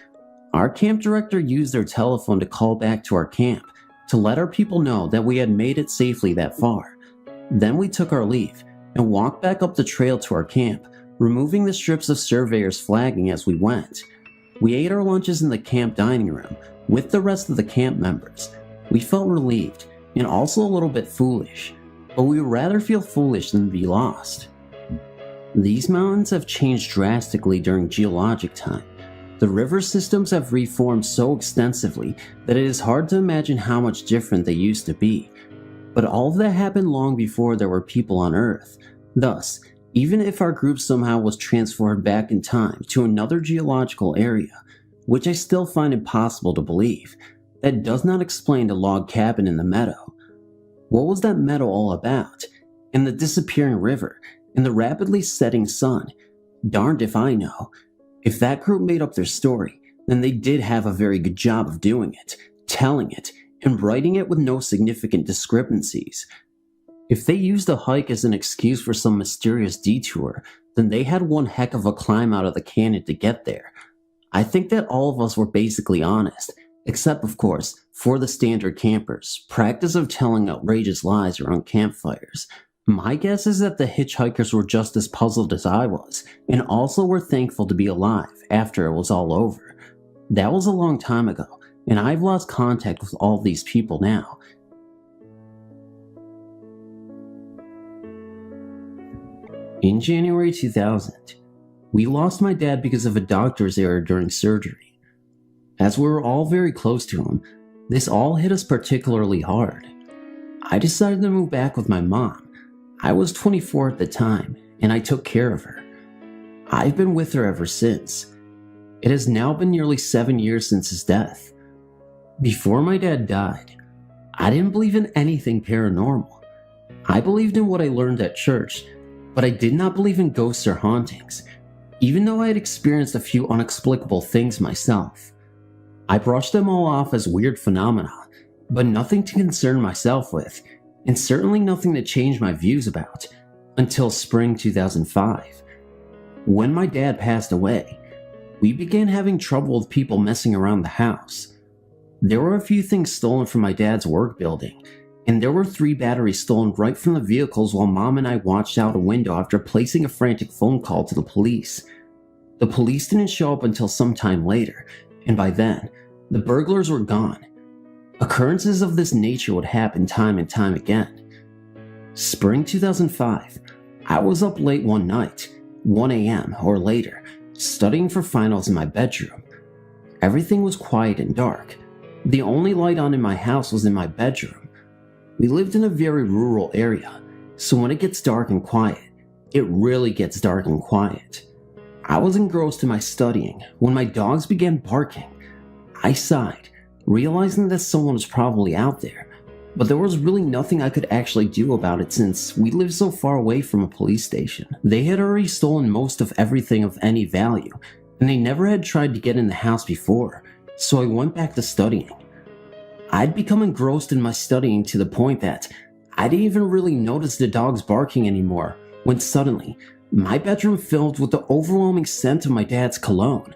Our camp director used their telephone to call back to our camp to let our people know that we had made it safely that far. Then we took our leave and walked back up the trail to our camp, removing the strips of surveyor's flagging as we went. We ate our lunches in the camp dining room with the rest of the camp members. We felt relieved and also a little bit foolish, but we would rather feel foolish than be lost. These mountains have changed drastically during geologic time. The river systems have reformed so extensively that it is hard to imagine how much different they used to be. But all of that happened long before there were people on Earth. Thus, even if our group somehow was transferred back in time to another geological area, which I still find impossible to believe, that does not explain the log cabin in the meadow. What was that meadow all about? And the disappearing river, and the rapidly setting sun? Darned if I know. If that group made up their story, then they did have a very good job of doing it, telling it, and writing it with no significant discrepancies. If they used a hike as an excuse for some mysterious detour, then they had one heck of a climb out of the canyon to get there. I think that all of us were basically honest, except of course, for the standard campers' practice of telling outrageous lies around campfires. My guess is that the hitchhikers were just as puzzled as I was, and also were thankful to be alive after it was all over. That was a long time ago, and I've lost contact with all these people now. In January 2000, we lost my dad because of a doctor's error during surgery. As we were all very close to him, this all hit us particularly hard. I decided to move back with my mom. I was 24 at the time, and I took care of her. I've been with her ever since. It has now been nearly 7 years since his death. Before my dad died, I didn't believe in anything paranormal. I believed in what I learned at church, but I did not believe in ghosts or hauntings, even though I had experienced a few inexplicable things myself. I brushed them all off as weird phenomena, but nothing to concern myself with, and certainly nothing to change my views about, until spring 2005. When my dad passed away, we began having trouble with people messing around the house. There were a few things stolen from my dad's work building, and there were 3 batteries stolen right from the vehicles while Mom and I watched out a window after placing a frantic phone call to the police. The police didn't show up until some time later, and by then, the burglars were gone. Occurrences of this nature would happen time and time again. Spring 2005, I was up late one night, 1 a.m. or later, studying for finals in my bedroom. Everything was quiet and dark. The only light on in my house was in my bedroom. We lived in a very rural area, so when it gets dark and quiet, it really gets dark and quiet. I was engrossed in my studying when my dogs began barking. I sighed, realizing that someone was probably out there, but there was really nothing I could actually do about it since we lived so far away from a police station. They had already stolen most of everything of any value, and they never had tried to get in the house before, so I went back to studying. I'd become engrossed in my studying to the point that I didn't even really notice the dogs barking anymore, when suddenly, my bedroom filled with the overwhelming scent of my dad's cologne.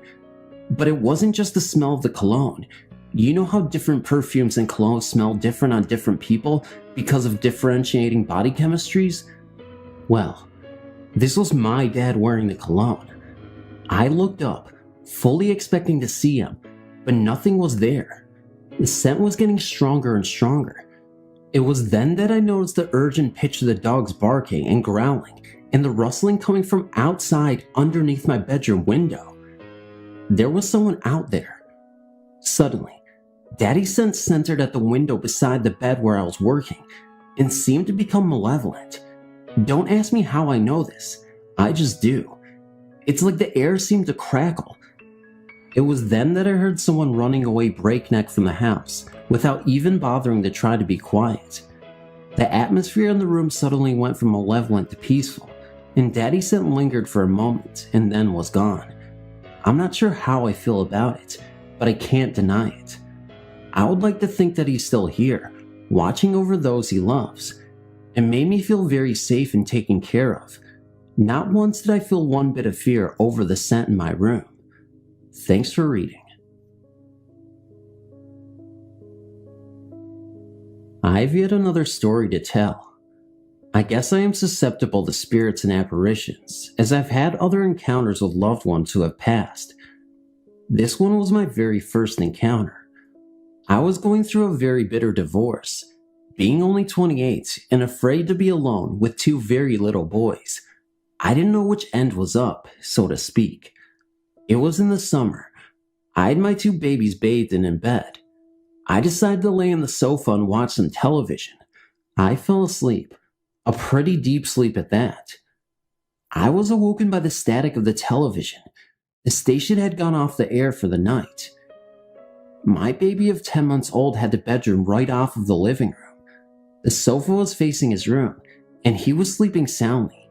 But it wasn't just the smell of the cologne. You know how different perfumes and colognes smell different on different people because of differentiating body chemistries? Well, this was my dad wearing the cologne. I looked up, fully expecting to see him, but nothing was there. The scent was getting stronger and stronger. It was then that I noticed the urgent pitch of the dogs barking and growling, and the rustling coming from outside underneath my bedroom window. There was someone out there. Suddenly, Daddy's sense centered at the window beside the bed where I was working, and seemed to become malevolent. Don't ask me how I know this, I just do. It's like the air seemed to crackle. It was then that I heard someone running away breakneck from the house, without even bothering to try to be quiet. The atmosphere in the room suddenly went from malevolent to peaceful, and Daddy's scent lingered for a moment, and then was gone. I'm not sure how I feel about it, but I can't deny it. I would like to think that he's still here, watching over those he loves. It made me feel very safe and taken care of. Not once did I feel one bit of fear over the scent in my room. Thanks for reading. I have yet another story to tell. I guess I am susceptible to spirits and apparitions, as I've had other encounters with loved ones who have passed. This one was my very first encounter. I was going through a very bitter divorce, being only 28 and afraid to be alone with 2 very little boys. I didn't know which end was up, so to speak. It was in the summer. I had my 2 babies bathed and in bed. I decided to lay on the sofa and watch some television. I fell asleep, a pretty deep sleep at that. I was awoken by the static of the television. The station had gone off the air for the night. My baby of 10 months old had the bedroom right off of the living room. The sofa was facing his room, and he was sleeping soundly.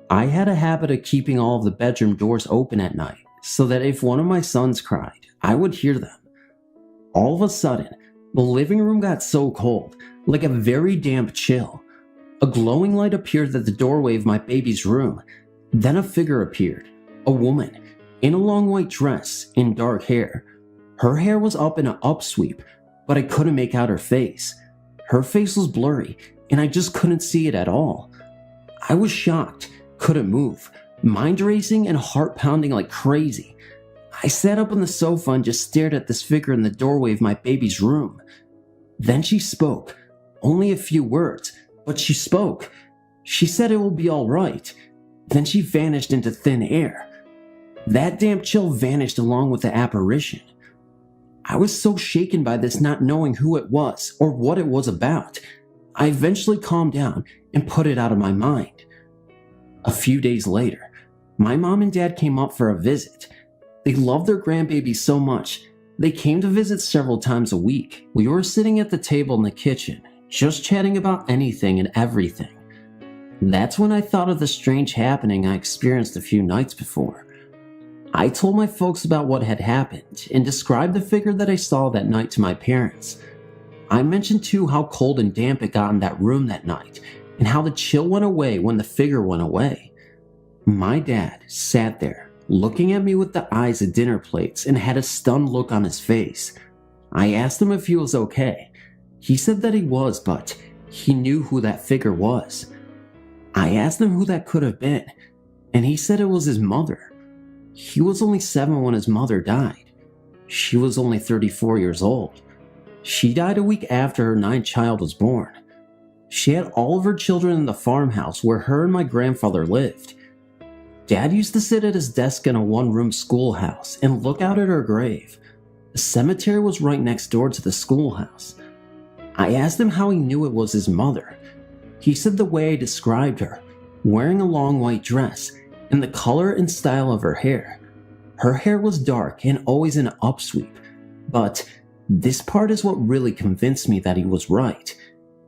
I had a habit of keeping all of the bedroom doors open at night, so that if one of my sons cried, I would hear them. All of a sudden, the living room got so cold, like a very damp chill. A glowing light appeared at the doorway of my baby's room. Then a figure appeared, a woman, in a long white dress and dark hair. Her hair was up in an upsweep, but I couldn't make out her face. Her face was blurry, and I just couldn't see it at all. I was shocked, couldn't move, mind racing and heart pounding like crazy. I sat up on the sofa and just stared at this figure in the doorway of my baby's room. Then she spoke, only a few words, but she spoke. She said it will be all right. Then she vanished into thin air. That damp chill vanished along with the apparition. I was so shaken by this, not knowing who it was or what it was about. I eventually calmed down and put it out of my mind. A few days later, my mom and dad came up for a visit. They loved their grandbaby so much, they came to visit several times a week. We were sitting at the table in the kitchen, just chatting about anything and everything. That's when I thought of the strange happening I experienced a few nights before. I told my folks about what had happened and described the figure that I saw that night to my parents. I mentioned too how cold and damp it got in that room that night and how the chill went away when the figure went away. My dad sat there, looking at me with the eyes of dinner plates, and had a stunned look on his face. I asked him if he was okay. He said that he was, but he knew who that figure was. I asked him who that could have been, and he said it was his mother. He was only 7 when his mother died. She was only 34 years old. She died a week after her 9th child was born. She had all of her children in the farmhouse where her and my grandfather lived. Dad used to sit at his desk in a one-room schoolhouse and look out at her grave. The cemetery was right next door to the schoolhouse. I asked him how he knew it was his mother. He said the way I described her, wearing a long white dress, and the color and style of her hair. Her hair was dark and always in an upsweep, but this part is what really convinced me that he was right.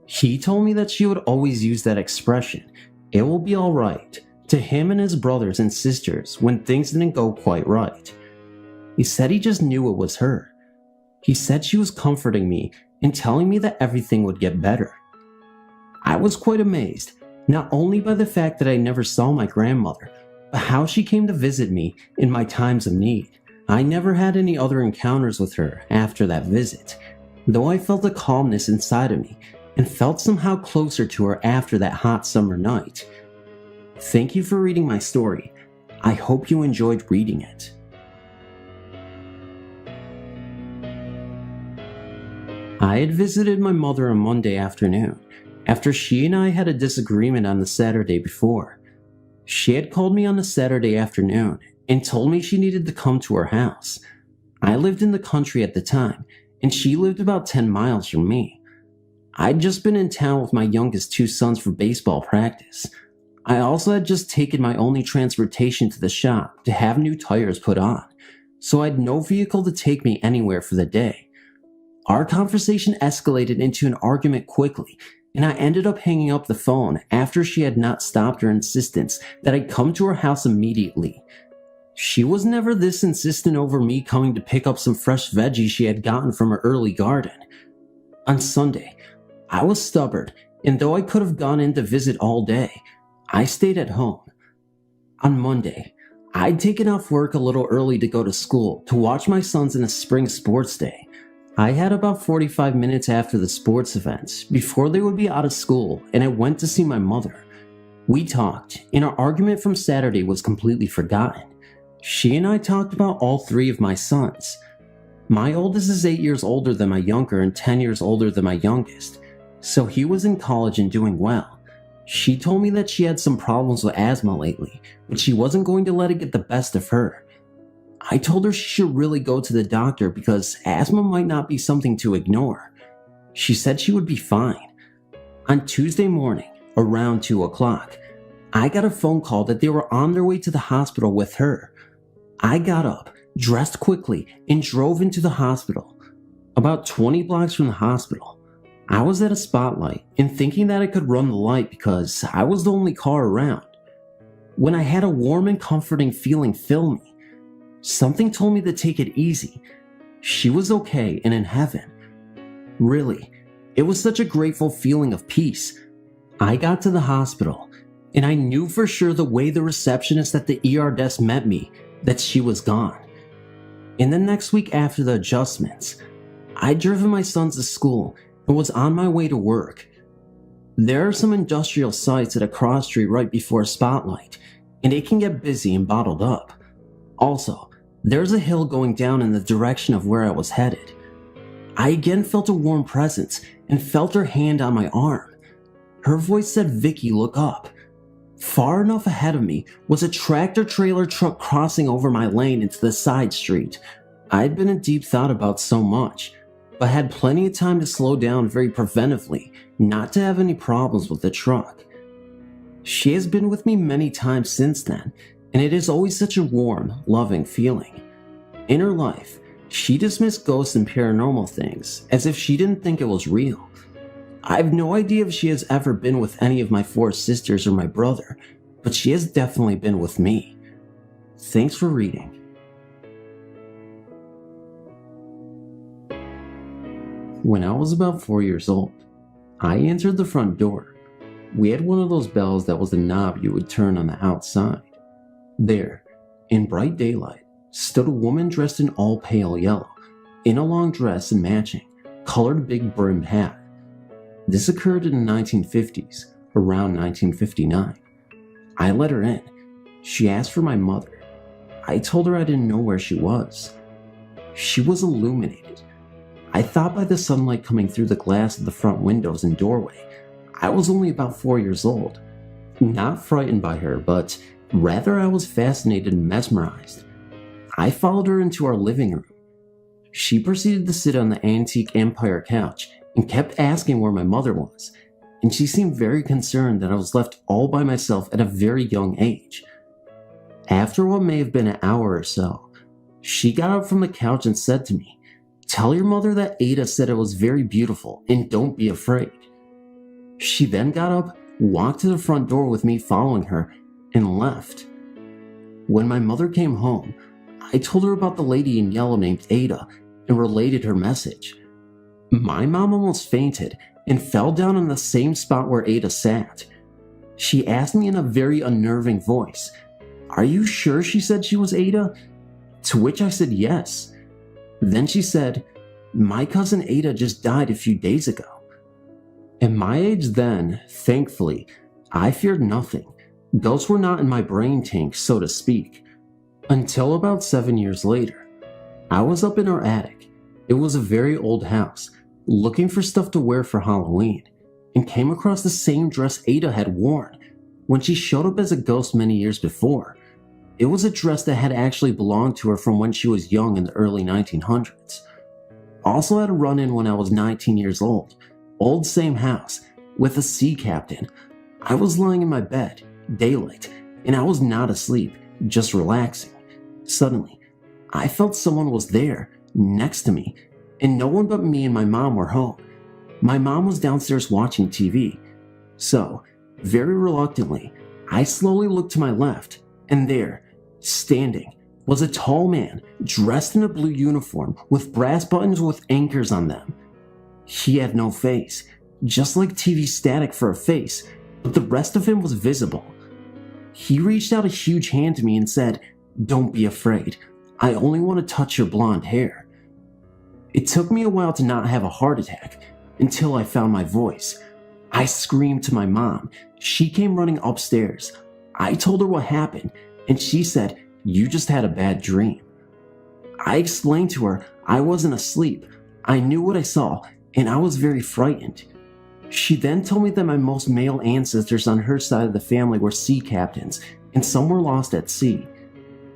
He told me that she would always use that expression, "It will be alright," to him and his brothers and sisters when things didn't go quite right. He said he just knew it was her. He said she was comforting me and telling me that everything would get better. I was quite amazed, not only by the fact that I never saw my grandmother, but how she came to visit me in my times of need. I never had any other encounters with her after that visit, though I felt a calmness inside of me and felt somehow closer to her after that hot summer night. Thank you for reading my story. I hope you enjoyed reading it. I had visited my mother on Monday afternoon, after she and I had a disagreement on the Saturday before. She had called me on the Saturday afternoon and told me she needed to come to her house. I lived in the country at the time, and she lived about 10 miles from me. I'd just been in town with my youngest 2 sons for baseball practice. I also had just taken my only transportation to the shop to have new tires put on, so I had no vehicle to take me anywhere for the day. Our conversation escalated into an argument quickly, and I ended up hanging up the phone after she had not stopped her insistence that I come to her house immediately. She was never this insistent over me coming to pick up some fresh veggies she had gotten from her early garden. On Sunday, I was stubborn, and though I could have gone in to visit all day, I stayed at home. On Monday, I'd taken off work a little early to go to school to watch my sons in a spring sports day. I had about 45 minutes after the sports events before they would be out of school, and I went to see my mother. We talked, and our argument from Saturday was completely forgotten. She and I talked about all 3 of my sons. My oldest is 8 years older than my younger and 10 years older than my youngest, so he was in college and doing well. She told me that she had some problems with asthma lately, but she wasn't going to let it get the best of her. I told her she should really go to the doctor because asthma might not be something to ignore. She said she would be fine. On Tuesday morning, around 2 o'clock, I got a phone call that they were on their way to the hospital with her. I got up, dressed quickly, and drove into the hospital. About 20 blocks from the hospital, I was at a spotlight and thinking that I could run the light because I was the only car around, when I had a warm and comforting feeling fill me. Something told me to take it easy. She was okay and in heaven. Really, it was such a grateful feeling of peace. I got to the hospital, and I knew for sure the way the receptionist at the ER desk met me that she was gone. In the next week after the adjustments, I'd driven my sons to school and was on my way to work. There are some industrial sites at a cross street right before a spotlight, and it can get busy and bottled up. Also, there's a hill going down in the direction of where I was headed. I again felt a warm presence and felt her hand on my arm. Her voice said, "Vicky, look up." Far enough ahead of me was a tractor-trailer truck crossing over my lane into the side street. I'd been in deep thought about so much, but had plenty of time to slow down very preventively, not to have any problems with the truck. She has been with me many times since then, and it is always such a warm, loving feeling. In her life, she dismissed ghosts and paranormal things as if she didn't think it was real. I have no idea if she has ever been with any of my 4 sisters or my brother, but she has definitely been with me. Thanks for reading. When I was about 4 years old, I answered the front door. We had one of those bells that was a knob you would turn on the outside. There, In bright daylight stood a woman dressed in all pale yellow, in a long dress and matching, colored big brimmed hat. This occurred in the 1950s, around 1959. I let her in. She asked for my mother. I told her I didn't know where she was. She was illuminated. I thought by the sunlight coming through the glass of the front windows and doorway, I was only about 4 years old. Not frightened by her, but rather I was fascinated and mesmerized. I followed her into our living room. She proceeded to sit on the antique Empire couch and kept asking where my mother was, and she seemed very concerned that I was left all by myself at a very young age. After what may have been an hour or so, she got up from the couch and said to me, "Tell your mother that Ada said it was very beautiful and don't be afraid." She then got up, walked to the front door with me following her, and left. When my mother came home, I told her about the lady in yellow named Ada and related her message. My mom almost fainted and fell down on the same spot where Ada sat. She asked me in a very unnerving voice, "Are you sure she said she was Ada?" To which I said yes. Then she said, "My cousin Ada just died a few days ago." At my age then, thankfully, I feared nothing. Ghosts were not in my brain tank, so to speak. Until about 7 years later, I was up in our attic. It was a very old house, looking for stuff to wear for Halloween, and came across the same dress Ada had worn when she showed up as a ghost many years before. It was a dress that had actually belonged to her from when she was young in the early 1900s. Also had a run-in when I was 19 years old. Old same house, with a sea captain. I was lying in my bed, daylight, and I was not asleep, just relaxing. Suddenly, I felt someone was there, next to me, and no one but me and my mom were home. My mom was downstairs watching TV. So, very reluctantly, I slowly looked to my left, and there, standing, was a tall man dressed in a blue uniform with brass buttons with anchors on them. He had no face, just like TV static for a face, but the rest of him was visible. He reached out a huge hand to me and said, "Don't be afraid. I only want to touch your blonde hair." It took me a while to not have a heart attack, until I found my voice. I screamed to my mom. She came running upstairs. I told her what happened, and she said, "You just had a bad dream." I explained to her I wasn't asleep. I knew what I saw, and I was very frightened. She then told me that my most male ancestors on her side of the family were sea captains, and some were lost at sea.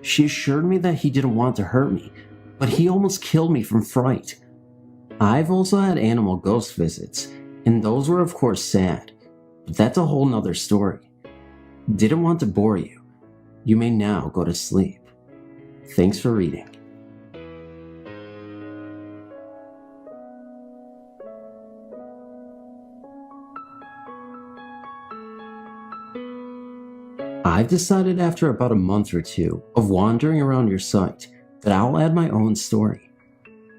She assured me that he didn't want to hurt me, but he almost killed me from fright. I've also had animal ghost visits, and those were of course sad, but that's a whole nother story. Didn't want to bore you. You may now go to sleep. Thanks for reading. I've decided after about a month or two of wandering around your site that I'll add my own story.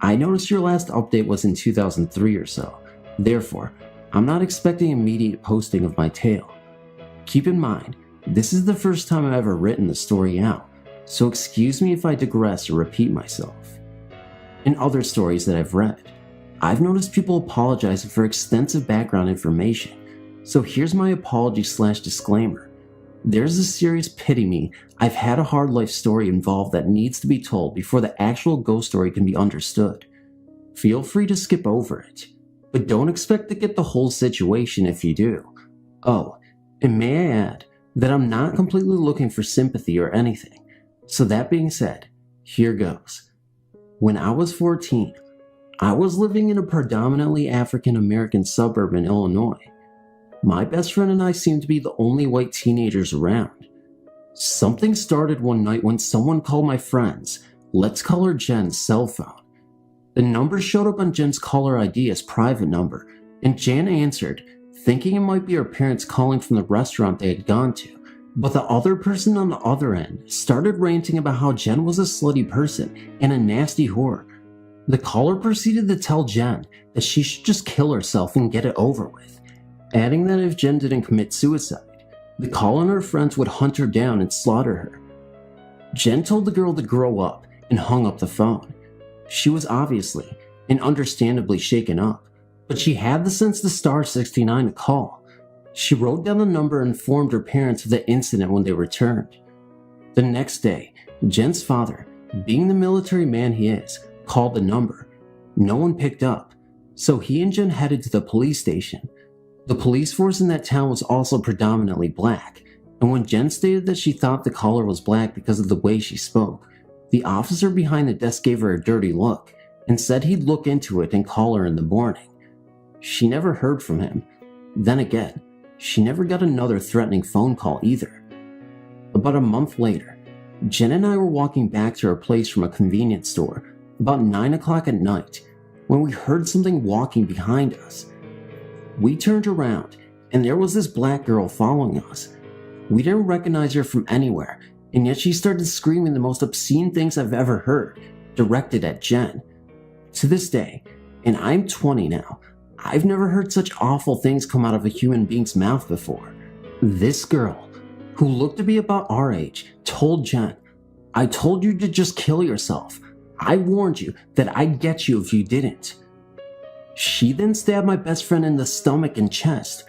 I noticed your last update was in 2003 or so, therefore, I'm not expecting immediate posting of my tale. Keep in mind, this is the first time I've ever written the story out, so excuse me if I digress or repeat myself. In other stories that I've read, I've noticed people apologizing for extensive background information, so here's my apology/disclaimer. There's a serious pity me. I've had a hard life story involved that needs to be told before the actual ghost story can be understood. Feel free to skip over it, but don't expect to get the whole situation if you do. Oh, and may I add that I'm not completely looking for sympathy or anything. So that being said, here goes. When I was 14, I was living in a predominantly African American suburb in Illinois. My best friend and I seemed to be the only white teenagers around. Something started one night when someone called my friend's, let's call her Jen's, cell phone. The number showed up on Jen's caller ID as private number, and Jen answered, thinking it might be her parents calling from the restaurant they had gone to. But the other person on the other end started ranting about how Jen was a slutty person and a nasty whore. The caller proceeded to tell Jen that she should just kill herself and get it over with, adding that if Jen didn't commit suicide, the caller and her friends would hunt her down and slaughter her. Jen told the girl to grow up and hung up the phone. She was obviously and understandably shaken up, but she had the sense to star 69 to call. She wrote down the number and informed her parents of the incident when they returned. The next day, Jen's father, being the military man he is, called the number. No one picked up, so he and Jen headed to the police station. The police force in that town was also predominantly black, and when Jen stated that she thought the caller was black because of the way she spoke, the officer behind the desk gave her a dirty look and said he'd look into it and call her in the morning. She never heard from him. Then again, she never got another threatening phone call either. About a month later, Jen and I were walking back to our place from a convenience store about 9 o'clock at night when we heard something walking behind us. We turned around and there was this black girl following us. We didn't recognize her from anywhere, and yet she started screaming the most obscene things I've ever heard, directed at Jen. To this day, and I'm 20 now, I've never heard such awful things come out of a human being's mouth before. This girl, who looked to be about our age, told Jen, "I told you to just kill yourself. I warned you that I'd get you if you didn't." She then stabbed my best friend in the stomach and chest.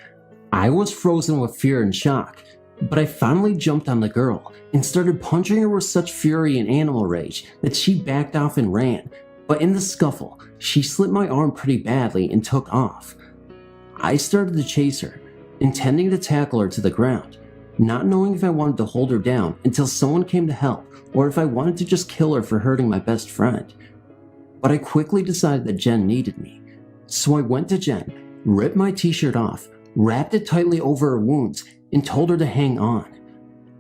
I was frozen with fear and shock, but I finally jumped on the girl and started punching her with such fury and animal rage that she backed off and ran, but in the scuffle, she slit my arm pretty badly and took off. I started to chase her, intending to tackle her to the ground, not knowing if I wanted to hold her down until someone came to help or if I wanted to just kill her for hurting my best friend. But I quickly decided that Jen needed me, so I went to Jen, ripped my t-shirt off, wrapped it tightly over her wounds, and told her to hang on.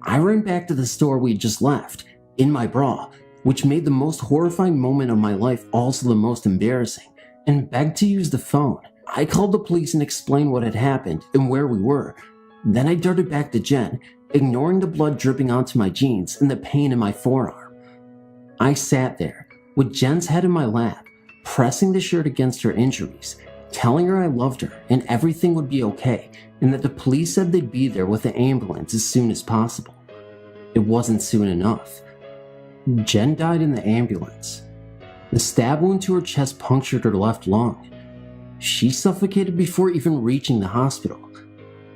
I ran back to the store we had just left, in my bra, which made the most horrifying moment of my life also the most embarrassing, and begged to use the phone. I called the police and explained what had happened and where we were. Then I darted back to Jen, ignoring the blood dripping onto my jeans and the pain in my forearm. I sat there, with Jen's head in my lap, pressing the shirt against her injuries, telling her I loved her and everything would be okay, and that the police said they'd be there with the ambulance as soon as possible. It wasn't soon enough. Jen died in the ambulance. The stab wound to her chest punctured her left lung. She suffocated before even reaching the hospital.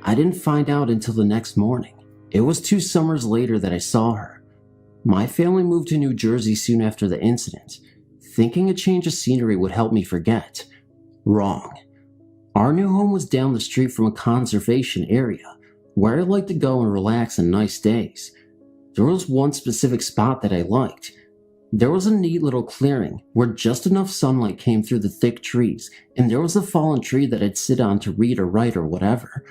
I didn't find out until the next morning. It was 2 summers later that I saw her. My family moved to New Jersey soon after the incident, thinking a change of scenery would help me forget. Wrong. Our new home was down the street from a conservation area, where I liked to go and relax on nice days. There was one specific spot that I liked. There was a neat little clearing where just enough sunlight came through the thick trees, and there was a fallen tree that I'd sit on to read or write or whatever.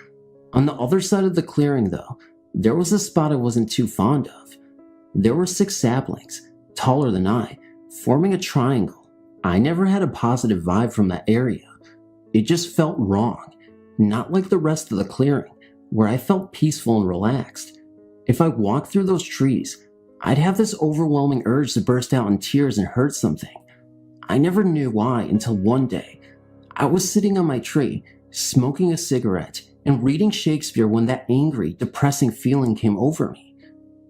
On the other side of the clearing, though, there was a spot I wasn't too fond of. There were 6 saplings, taller than I, forming a triangle. I never had a positive vibe from that area. It just felt wrong, not like the rest of the clearing, where I felt peaceful and relaxed. If I walked through those trees, I'd have this overwhelming urge to burst out in tears and hurt something. I never knew why until one day. I was sitting on my tree, smoking a cigarette, and reading Shakespeare when that angry, depressing feeling came over me.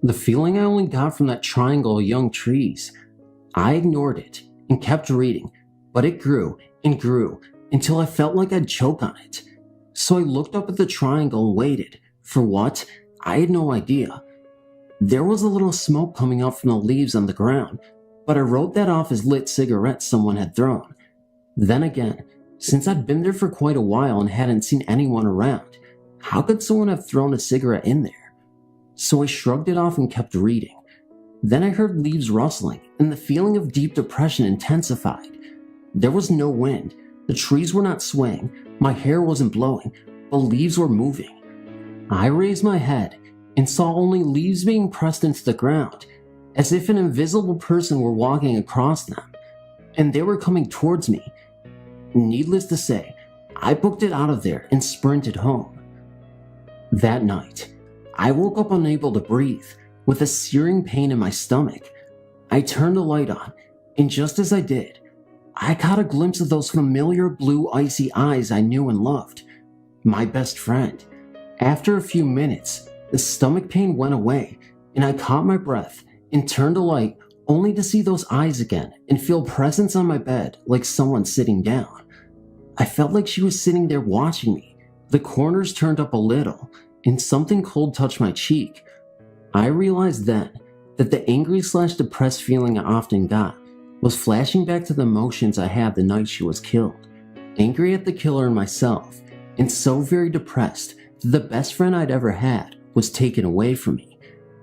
The feeling I only got from that triangle of young trees. I ignored it and kept reading, but it grew and grew until I felt like I'd choke on it. So I looked up at the triangle and waited. For what? I had no idea. There was a little smoke coming up from the leaves on the ground, but I wrote that off as lit cigarettes someone had thrown. Then again, since I'd been there for quite a while and hadn't seen anyone around, how could someone have thrown a cigarette in there? So I shrugged it off and kept reading. Then I heard leaves rustling, and the feeling of deep depression intensified. There was no wind, the trees were not swaying, my hair wasn't blowing, but leaves were moving. I raised my head and saw only leaves being pressed into the ground, as if an invisible person were walking across them, and they were coming towards me. Needless to say, I booked it out of there and sprinted home. That night, I woke up unable to breathe, with a searing pain in my stomach. I turned the light on, and just as I did, I caught a glimpse of those familiar blue icy eyes I knew and loved. My best friend. After a few minutes, the stomach pain went away, and I caught my breath and turned a light only to see those eyes again and feel presence on my bed like someone sitting down. I felt like she was sitting there watching me. The corners turned up a little and something cold touched my cheek. I realized then that the angry/depressed feeling I often got was flashing back to the emotions I had the night she was killed. Angry at the killer and myself, and so very depressed that the best friend I'd ever had was taken away from me.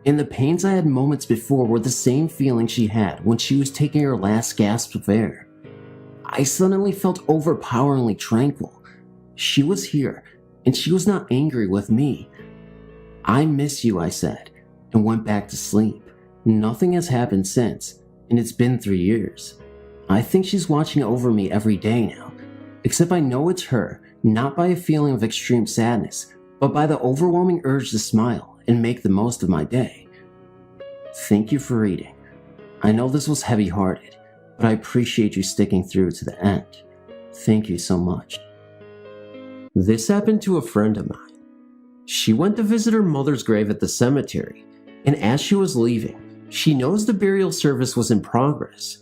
And the pains I had moments before were the same feeling she had when she was taking her last gasp of air. I suddenly felt overpoweringly tranquil. She was here, and she was not angry with me. "I miss you," I said, and went back to sleep. Nothing has happened since, and it's been 3 years. I think she's watching over me every day now, except I know it's her, not by a feeling of extreme sadness, but by the overwhelming urge to smile and make the most of my day. Thank you for reading. I know this was heavy-hearted, but I appreciate you sticking through to the end. Thank you so much. This happened to a friend of mine. She went to visit her mother's grave at the cemetery, and as she was leaving, she noticed the burial service was in progress.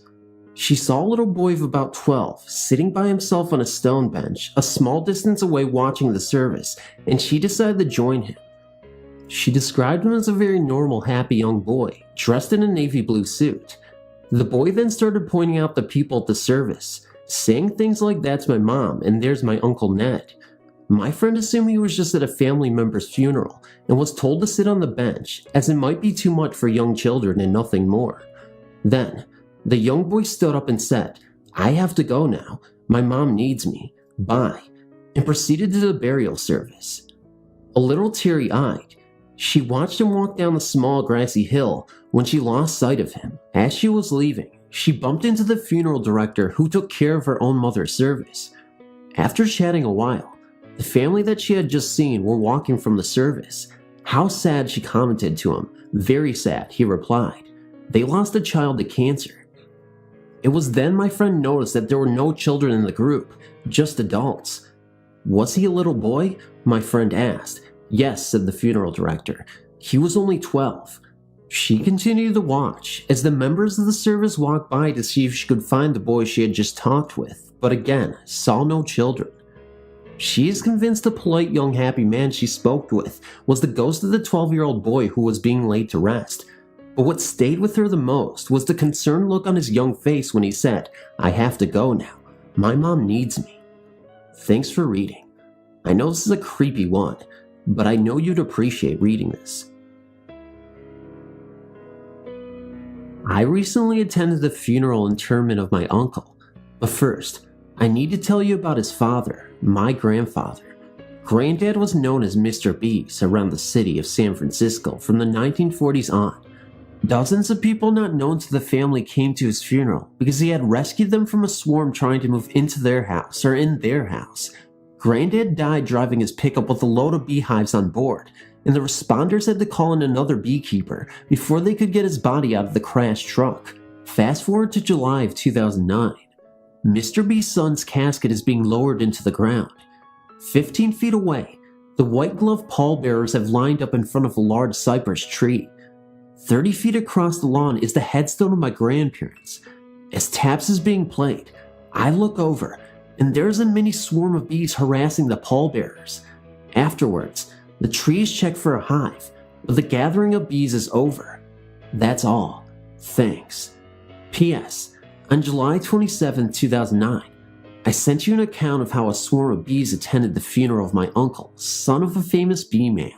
She saw a little boy of about 12 sitting by himself on a stone bench a small distance away watching the service, and she decided to join him. She described him as a very normal, happy young boy, dressed in a navy blue suit. The boy then started pointing out the people at the service, saying things like, "That's my mom, and there's my Uncle Ned." My friend assumed he was just at a family member's funeral and was told to sit on the bench, as it might be too much for young children and nothing more. Then, the young boy stood up and said, "I have to go now. My mom needs me. Bye," and proceeded to the burial service. A little teary-eyed, she watched him walk down the small grassy hill when she lost sight of him. As she was leaving, she bumped into the funeral director who took care of her own mother's service. After chatting a while, the family that she had just seen were walking from the service. "How sad," she commented to him. "Very sad," he replied. "They lost a child to cancer." It was then my friend noticed that there were no children in the group, just adults. "Was he a little boy?" my friend asked. "Yes," said the funeral director. "He was only 12. She continued to watch as the members of the service walked by to see if she could find the boy she had just talked with, but again, saw no children. She is convinced the polite young happy man she spoke with was the ghost of the 12-year-old boy who was being laid to rest. But what stayed with her the most was the concerned look on his young face when he said, "I have to go now. My mom needs me." Thanks for reading. I know this is a creepy one, but I know you'd appreciate reading this. I recently attended the funeral interment of my uncle, but first, I need to tell you about his father, my grandfather. Granddad was known as Mr. Beast around the city of San Francisco from the 1940s on. Dozens of people not known to the family came to his funeral because he had rescued them from a swarm trying to move into their house or in their house. Granddad died driving his pickup with a load of beehives on board, and the responders had to call in another beekeeper before they could get his body out of the crashed truck. Fast forward to July of 2009. Mr. B's son's casket is being lowered into the ground. 15 feet away, the white-gloved pallbearers have lined up in front of a large cypress tree. 30 feet across the lawn is the headstone of my grandparents. As taps is being played, I look over, and there's a mini swarm of bees harassing the pallbearers. Afterwards, the trees check for a hive, but the gathering of bees is over. That's all. Thanks. P.S. On July 27, 2009, I sent you an account of how a swarm of bees attended the funeral of my uncle, son of a famous bee man.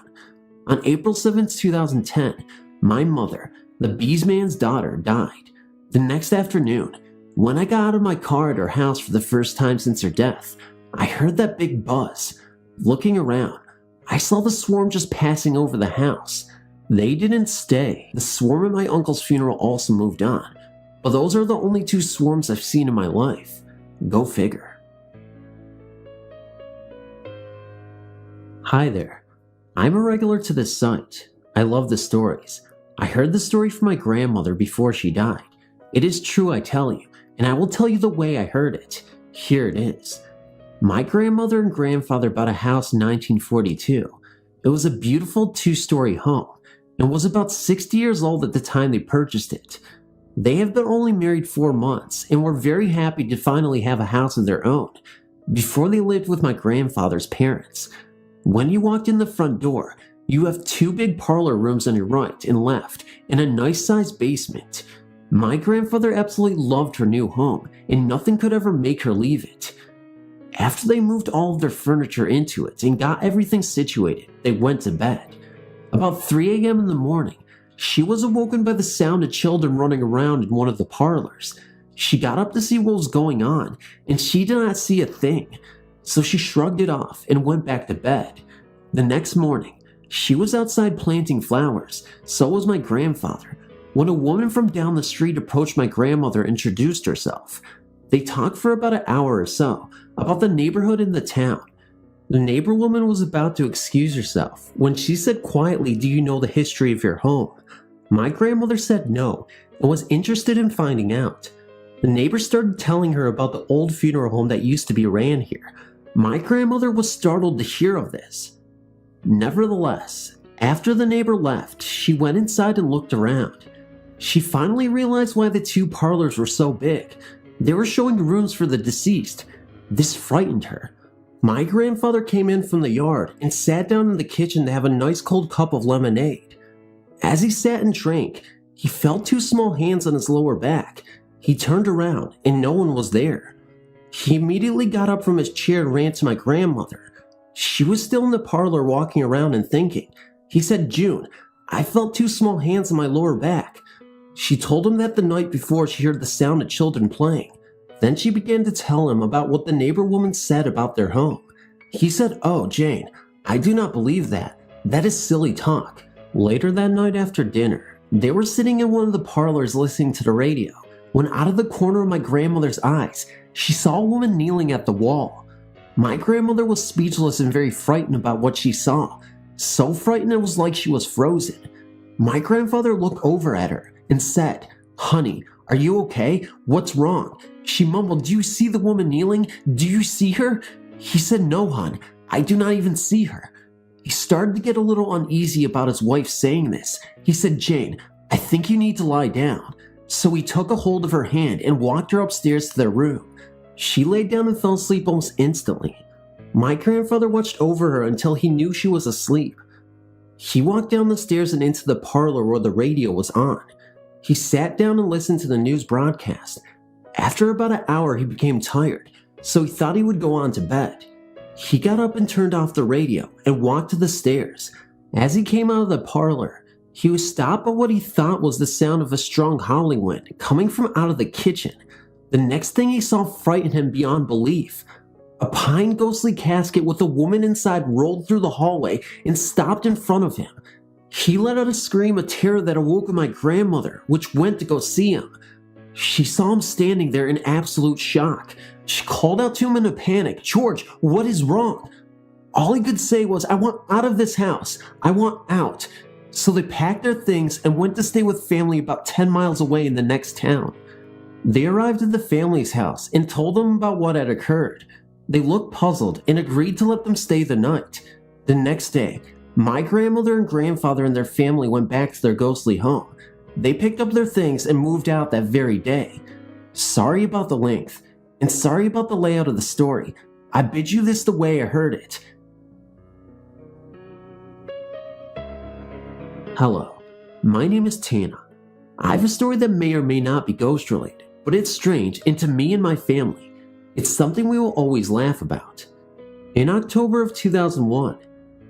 On April 7, 2010, my mother, the bees man's daughter, died. The next afternoon, when I got out of my car at her house for the first time since her death, I heard that big buzz. Looking around, I saw the swarm just passing over the house. They didn't stay. The swarm at my uncle's funeral also moved on. But those are the only 2 swarms I've seen in my life. Go figure. Hi there. I'm a regular to this site. I love the stories. I heard the story from my grandmother before she died. It is true, I tell you, and I will tell you the way I heard it. Here it is. My grandmother and grandfather bought a house in 1942. It was a beautiful 2-story home. and was about 60 years old at the time they purchased it. They have been only married 4 months and were very happy to finally have a house of their own. Before they lived with my grandfather's parents. When you walked in the front door, you have 2 big parlor rooms on your right and left and a nice sized basement. My grandfather absolutely loved her new home and nothing could ever make her leave it. After they moved all of their furniture into it and got everything situated, they went to bed. About 3 a.m. in the morning, she was awoken by the sound of children running around in one of the parlors. She got up to see what was going on, and she did not see a thing, so she shrugged it off and went back to bed. The next morning, she was outside planting flowers, so was my grandfather, when a woman from down the street approached my grandmother and introduced herself. They talked for about an hour or so about the neighborhood and the town. The neighbor woman was about to excuse herself when she said quietly, "Do you know the history of your home?" My grandmother said no and was interested in finding out. The neighbor started telling her about the old funeral home that used to be ran here. My grandmother was startled to hear of this. Nevertheless, after the neighbor left, she went inside and looked around. She finally realized why the 2 parlors were so big. They were showing rooms for the deceased. This frightened her. My grandfather came in from the yard and sat down in the kitchen to have a nice cold cup of lemonade. As he sat and drank, he felt 2 small hands on his lower back. He turned around and no one was there. He immediately got up from his chair and ran to my grandmother. She was still in the parlor walking around and thinking. He said, "June, I felt 2 small hands on my lower back." She told him that the night before she heard the sound of children playing. Then she began to tell him about what the neighbor woman said about their home. He said, "Oh, Jane, I do not believe that. That is silly talk." Later that night after dinner, they were sitting in one of the parlors listening to the radio, when out of the corner of my grandmother's eyes, she saw a woman kneeling at the wall. My grandmother was speechless and very frightened about what she saw. So frightened it was like she was frozen. My grandfather looked over at her and said, "Honey, are you okay? What's wrong?" She mumbled, "Do you see the woman kneeling? Do you see her?" He said, "No, hon, I do not even see her." He started to get a little uneasy about his wife saying this. He said, "Jane, I think you need to lie down." So he took a hold of her hand and walked her upstairs to their room. She laid down and fell asleep almost instantly. My grandfather watched over her until he knew she was asleep. He walked down the stairs and into the parlor where the radio was on. He sat down and listened to the news broadcast. After about an hour, he became tired, so he thought he would go on to bed. He got up and turned off the radio and walked to the stairs. As he came out of the parlor, he was stopped by what he thought was the sound of a strong howling wind coming from out of the kitchen. The next thing he saw frightened him beyond belief. A pine ghostly casket with a woman inside rolled through the hallway and stopped in front of him. He let out a scream of terror that awoke my grandmother, which went to go see him. She saw him standing there in absolute shock. She called out to him in a panic, "George, what is wrong?" All he could say was, "I want out of this house. I want out." So they packed their things and went to stay with family about 10 miles away in the next town. They arrived at the family's house and told them about what had occurred. They looked puzzled and agreed to let them stay the night. The next day, my grandmother and grandfather and their family went back to their ghostly home. They picked up their things and moved out that very day. Sorry about the length, and sorry about the layout of the story. I bid you this the way I heard it. Hello, my name is Tana. I have a story that may or may not be ghost related, but it's strange, and to me and my family, it's something we will always laugh about. In October of 2001,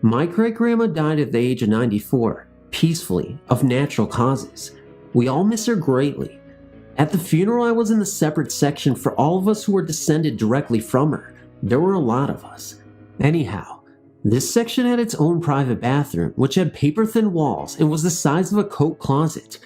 my great-grandma died at the age of 94, peacefully, of natural causes. We all miss her greatly. At the funeral, I was in the separate section for all of us who were descended directly from her. There were a lot of us. Anyhow, this section had its own private bathroom, which had paper-thin walls and was the size of a coat closet.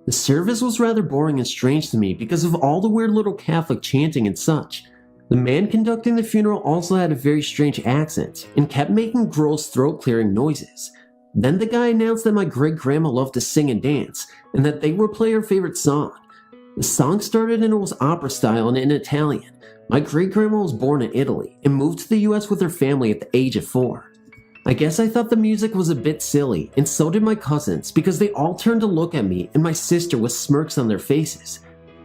The service was rather boring and strange to me because of all the weird little Catholic chanting and such. The man conducting the funeral also had a very strange accent and kept making gross throat-clearing noises. Then the guy announced that my great-grandma loved to sing and dance, and that they would play her favorite song. The song started and it was opera style and in Italian. My great-grandma was born in Italy and moved to the US with her family at the age of 4. I guess I thought the music was a bit silly, and so did my cousins, because they all turned to look at me and my sister with smirks on their faces.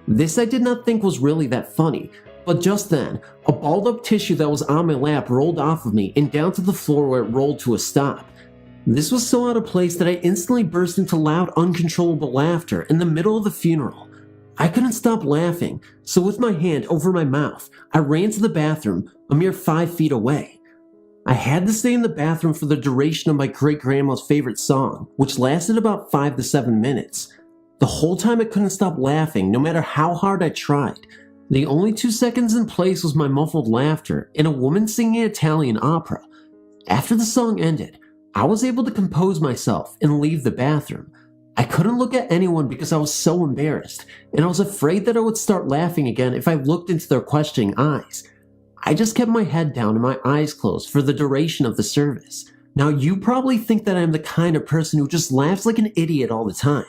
This I did not think was really that funny, but just then, a balled up tissue that was on my lap rolled off of me and down to the floor where it rolled to a stop. This was so out of place that I instantly burst into loud, uncontrollable laughter in the middle of the funeral. I couldn't stop laughing, so with my hand over my mouth, I ran to the bathroom, a mere 5 feet away. I had to stay in the bathroom for the duration of my great-grandma's favorite song, which lasted about 5 to 7 minutes. The whole time I couldn't stop laughing, no matter how hard I tried. The only 2 seconds in place was my muffled laughter and a woman singing Italian opera. After the song ended, I was able to compose myself and leave the bathroom. I couldn't look at anyone because I was so embarrassed, and I was afraid that I would start laughing again if I looked into their questioning eyes. I just kept my head down and my eyes closed for the duration of the service. Now you probably think that I am the kind of person who just laughs like an idiot all the time.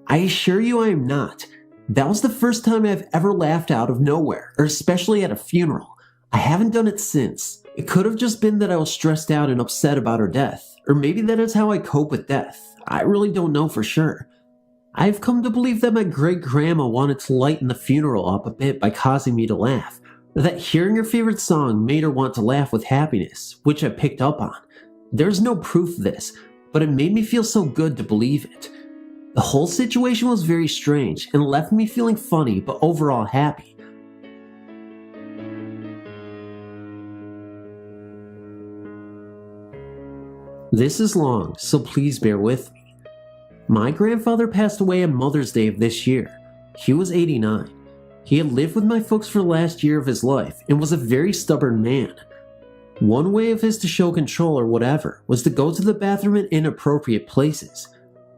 I assure you I am not. That was the first time I've ever laughed out of nowhere, or especially at a funeral. I haven't done it since. It could have just been that I was stressed out and upset about her death, or maybe that is how I cope with death. I really don't know for sure. I've come to believe that my great-grandma wanted to lighten the funeral up a bit by causing me to laugh, or that hearing her favorite song made her want to laugh with happiness, which I picked up on. There's no proof of this, but it made me feel so good to believe it. The whole situation was very strange and left me feeling funny but overall happy. This is long, so please bear with me. My grandfather passed away on Mother's Day of this year. He was 89. He had lived with my folks for the last year of his life and was a very stubborn man. One way of his to show control or whatever was to go to the bathroom in inappropriate places.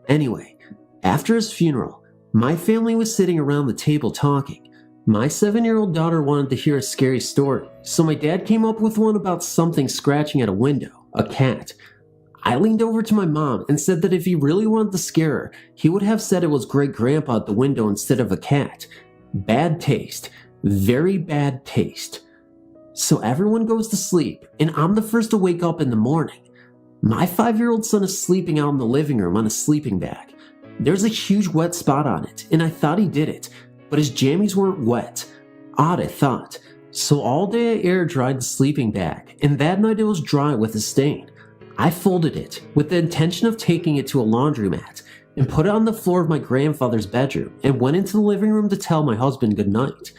Anyway, after his funeral, my family was sitting around the table talking. My 7-year-old daughter wanted to hear a scary story, so my dad came up with one about something scratching at a window, a cat. I leaned over to my mom and said that if he really wanted to scare her, he would have said it was great-grandpa at the window instead of a cat. Bad taste. Very bad taste. So everyone goes to sleep, and I'm the first to wake up in the morning. My 5-year-old son is sleeping out in the living room on a sleeping bag. There's a huge wet spot on it, and I thought he did it, but his jammies weren't wet. Odd, I thought. So all day I air dried the sleeping bag, and that night it was dry with a stain. I folded it, with the intention of taking it to a laundromat, and put it on the floor of my grandfather's bedroom and went into the living room to tell my husband goodnight.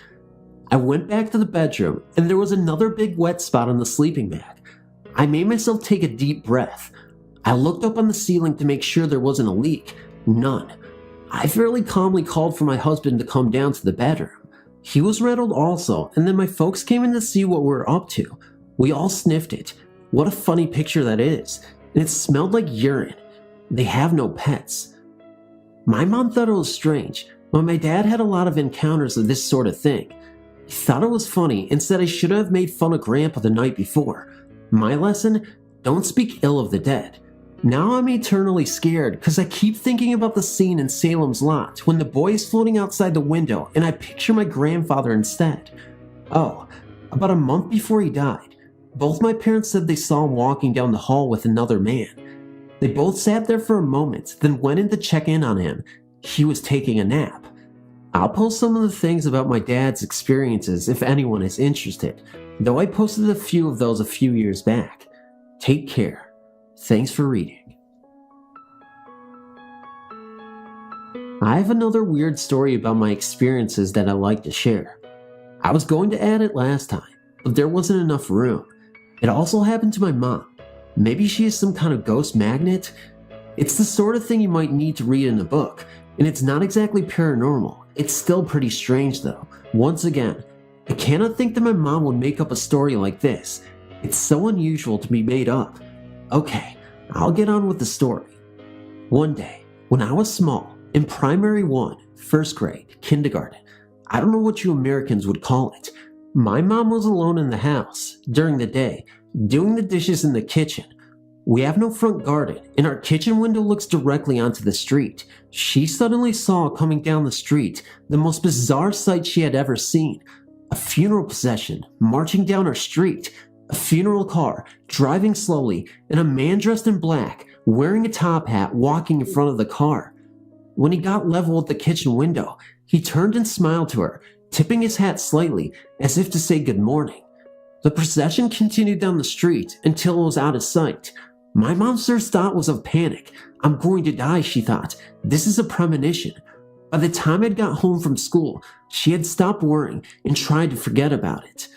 I went back to the bedroom and there was another big wet spot on the sleeping bag. I made myself take a deep breath. I looked up on the ceiling to make sure there wasn't a leak. None. I fairly calmly called for my husband to come down to the bedroom. He was rattled also, and then my folks came in to see what we were up to. We all sniffed it. What a funny picture that is. And it smelled like urine. They have no pets. My mom thought it was strange, but my dad had a lot of encounters of this sort of thing. He thought it was funny and said I should have made fun of Grandpa the night before. My lesson? Don't speak ill of the dead. Now I'm eternally scared because I keep thinking about the scene in Salem's Lot when the boy is floating outside the window and I picture my grandfather instead. Oh, about a month before he died, both my parents said they saw him walking down the hall with another man. They both sat there for a moment, then went in to check in on him. He was taking a nap. I'll post some of the things about my dad's experiences if anyone is interested, though I posted a few of those a few years back. Take care. Thanks for reading. I have another weird story about my experiences that I'd like to share. I was going to add it last time, but there wasn't enough room. It also happened to my mom. Maybe she is some kind of ghost magnet? It's the sort of thing you might need to read in a book, and it's not exactly paranormal. It's still pretty strange though. Once again, I cannot think that my mom would make up a story like this. It's so unusual to be made up. Okay, I'll get on with the story. One day, when I was small, in primary 1, first grade, kindergarten, I don't know what you Americans would call it, my mom was alone in the house, during the day, doing the dishes in the kitchen. We have no front garden, and our kitchen window looks directly onto the street. She suddenly saw coming down the street the most bizarre sight she had ever seen. A funeral procession marching down our street. A funeral car, driving slowly, and a man dressed in black, wearing a top hat, walking in front of the car. When he got level with the kitchen window, he turned and smiled to her, tipping his hat slightly, as if to say good morning. The procession continued down the street until it was out of sight. My mom's first thought was of panic. I'm going to die, she thought. This is a premonition. By the time I'd got home from school, she had stopped worrying and tried to forget about it.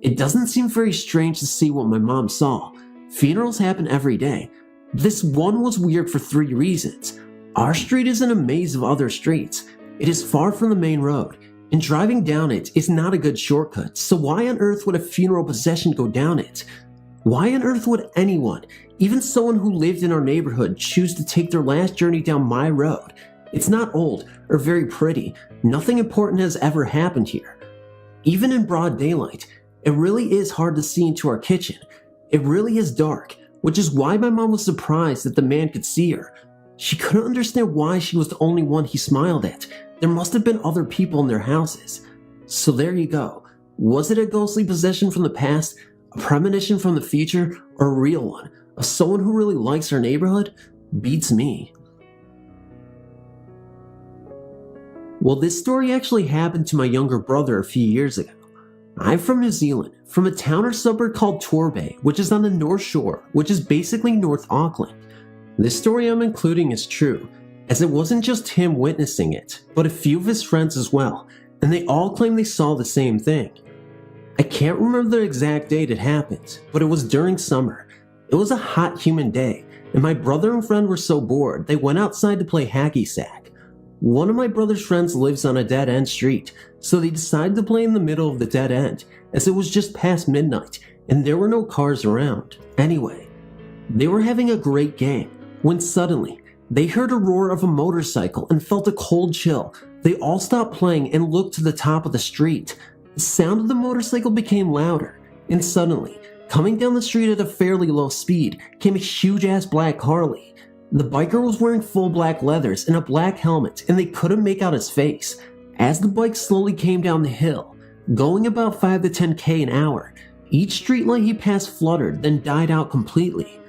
It doesn't seem very strange to see what my mom saw. Funerals happen every day. This one was weird for 3 reasons. Our street is in a maze of other streets. It is far from the main road, and driving down it is not a good shortcut, so why on earth would a funeral procession go down it? Why on earth would anyone, even someone who lived in our neighborhood, choose to take their last journey down my road? It's not old or very pretty. Nothing important has ever happened here. Even in broad daylight, it really is hard to see into our kitchen. It really is dark, which is why my mom was surprised that the man could see her. She couldn't understand why she was the only one he smiled at. There must have been other people in their houses. So there you go. Was it a ghostly possession from the past, a premonition from the future, or a real one? Of someone who really likes our neighborhood? Beats me. Well, this story actually happened to my younger brother a few years ago. I'm from New Zealand, from a town or suburb called Torbay, which is on the North Shore, which is basically North Auckland. This story I'm including is true, as it wasn't just him witnessing it, but a few of his friends as well, and they all claim they saw the same thing. I can't remember the exact date it happened, but it was during summer. It was a hot, humid day, and my brother and friend were so bored they went outside to play hacky sack. One of my brother's friends lives on a dead-end street, so they decided to play in the middle of the dead end, as it was just past midnight, and there were no cars around. Anyway, they were having a great game, when suddenly, they heard a roar of a motorcycle and felt a cold chill. They all stopped playing and looked to the top of the street. The sound of the motorcycle became louder, and suddenly, coming down the street at a fairly low speed, came a huge-ass black Harley. The biker was wearing full black leathers and a black helmet, and they couldn't make out his face. As the bike slowly came down the hill, going about 5 to 10k an hour, each streetlight he passed fluttered, then died out completely.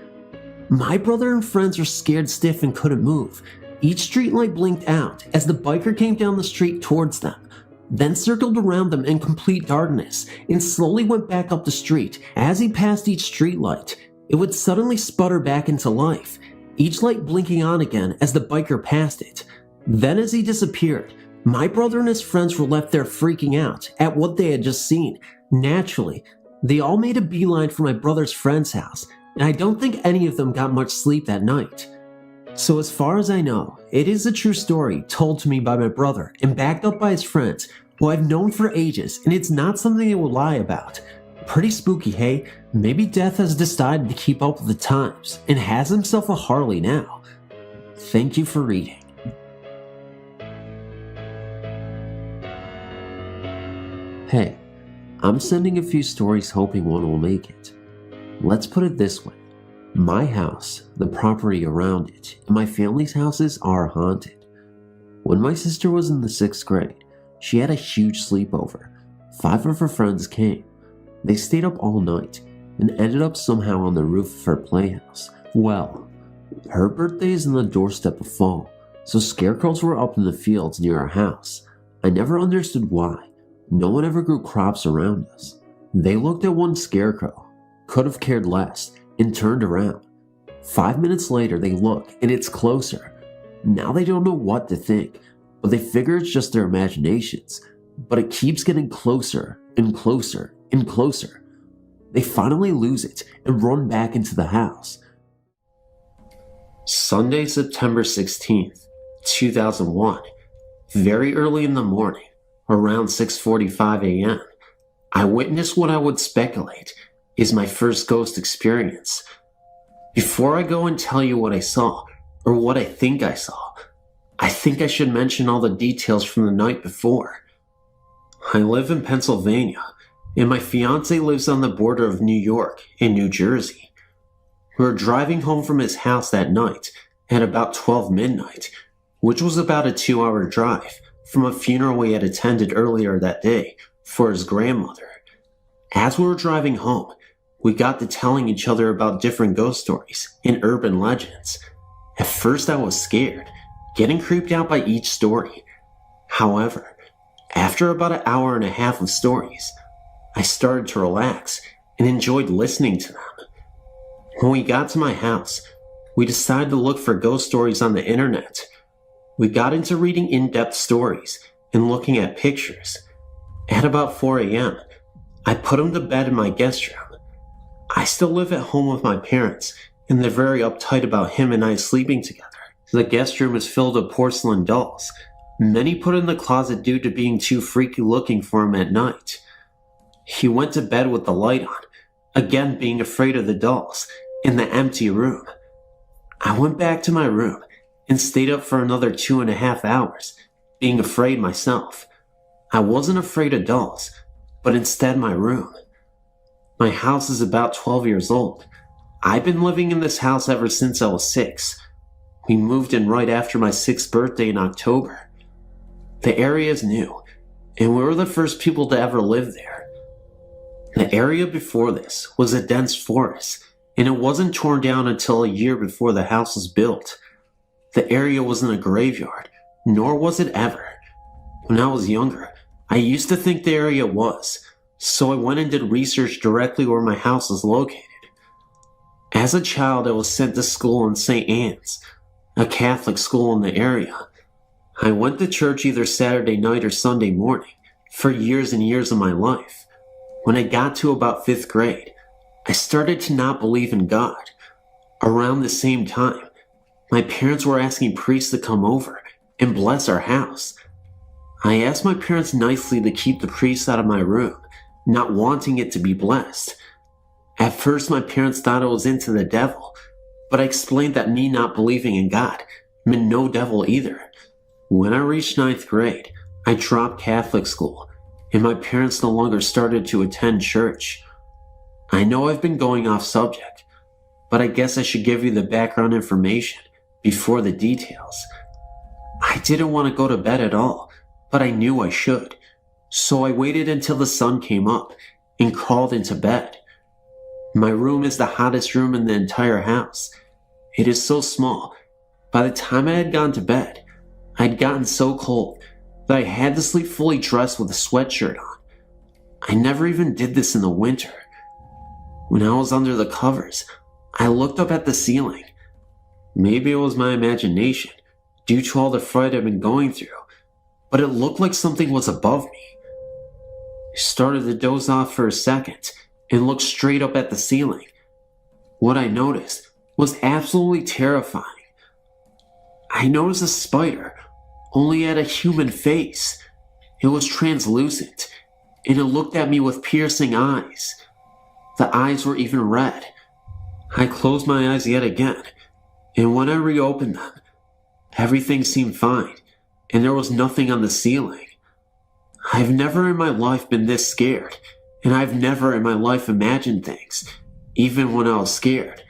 My brother and friends were scared stiff and couldn't move. Each streetlight blinked out as the biker came down the street towards them, then circled around them in complete darkness, and slowly went back up the street. As he passed each streetlight, it would suddenly sputter back into life, each light blinking on again as the biker passed it. Then as he disappeared, my brother and his friends were left there freaking out at what they had just seen. Naturally, they all made a beeline for my brother's friend's house, and I don't think any of them got much sleep that night. So as far as I know, it is a true story told to me by my brother and backed up by his friends, who I've known for ages, and it's not something they will lie about. Pretty spooky, hey? Maybe Death has decided to keep up with the times and has himself a Harley now. Thank you for reading. Hey, I'm sending a few stories hoping one will make it. Let's put it this way. My house, the property around it, and my family's houses are haunted. When my sister was in the 6th grade, she had a huge sleepover. 5 of her friends came. They stayed up all night and ended up somehow on the roof of her playhouse. Well, her birthday is on the doorstep of fall, so scarecrows were up in the fields near our house. I never understood why. No one ever grew crops around us. They looked at one scarecrow, could have cared less, and turned around. 5 minutes later, they look, and it's closer. Now they don't know what to think, but they figure it's just their imaginations. But it keeps getting closer and closer and closer. They finally lose it and run back into the house. Sunday, September 16th, 2001. Very early in the morning, around 6:45 a.m., I witnessed what I would speculate is my first ghost experience. Before I go and tell you what I saw, or what I think I saw, I think I should mention all the details from the night before. I live in Pennsylvania, and my fiance lives on the border of New York and New Jersey. We were driving home from his house that night at about 12 midnight, which was about a 2-hour drive from a funeral we had attended earlier that day for his grandmother. As we were driving home, we got to telling each other about different ghost stories and urban legends. At first I was scared, getting creeped out by each story. However, after about an hour and a half of stories, I started to relax and enjoyed listening to them. When we got to my house, we decided to look for ghost stories on the internet. We got into reading in-depth stories and looking at pictures. At about 4 a.m., I put him to bed in my guest room. I still live at home with my parents, and they're very uptight about him and I sleeping together. The guest room is filled with porcelain dolls, many put in the closet due to being too freaky looking for him at night. He went to bed with the light on, again being afraid of the dolls, in the empty room. I went back to my room and stayed up for another 2.5 hours, being afraid myself. I wasn't afraid of dolls, but instead my room. My house is about 12 years old. I've been living in this house ever since I was 6. We moved in right after my 6th birthday in October. The area is new, and we were the first people to ever live there. The area before this was a dense forest, and it wasn't torn down until a year before the house was built. The area wasn't a graveyard, nor was it ever. When I was younger, I used to think the area was, so I went and did research directly where my house was located. As a child, I was sent to school in St. Anne's, a Catholic school in the area. I went to church either Saturday night or Sunday morning for years and years of my life. When I got to about 5th grade, I started to not believe in God. Around the same time, my parents were asking priests to come over and bless our house. I asked my parents nicely to keep the priests out of my room, not wanting it to be blessed. At first, my parents thought I was into the devil, but I explained that me not believing in God meant no devil either. When I reached 9th grade, I dropped Catholic school, and my parents no longer started to attend church. I know I've been going off subject, but I guess I should give you the background information before the details. I didn't want to go to bed at all, but I knew I should, so I waited until the sun came up and crawled into bed. My room is the hottest room in the entire house. It is so small. By the time I had gone to bed, I had gotten so cold that I had to sleep fully dressed with a sweatshirt on. I never even did this in the winter. When I was under the covers, I looked up at the ceiling. Maybe it was my imagination, due to all the fright I've been going through, but it looked like something was above me. I started to doze off for a second and looked straight up at the ceiling. What I noticed was absolutely terrifying. I noticed a spider, only had a human face. It was translucent, and it looked at me with piercing eyes. The eyes were even red. I closed my eyes yet again, and when I reopened them, everything seemed fine, and there was nothing on the ceiling. I've never in my life been this scared, and I've never in my life imagined things, even when I was scared.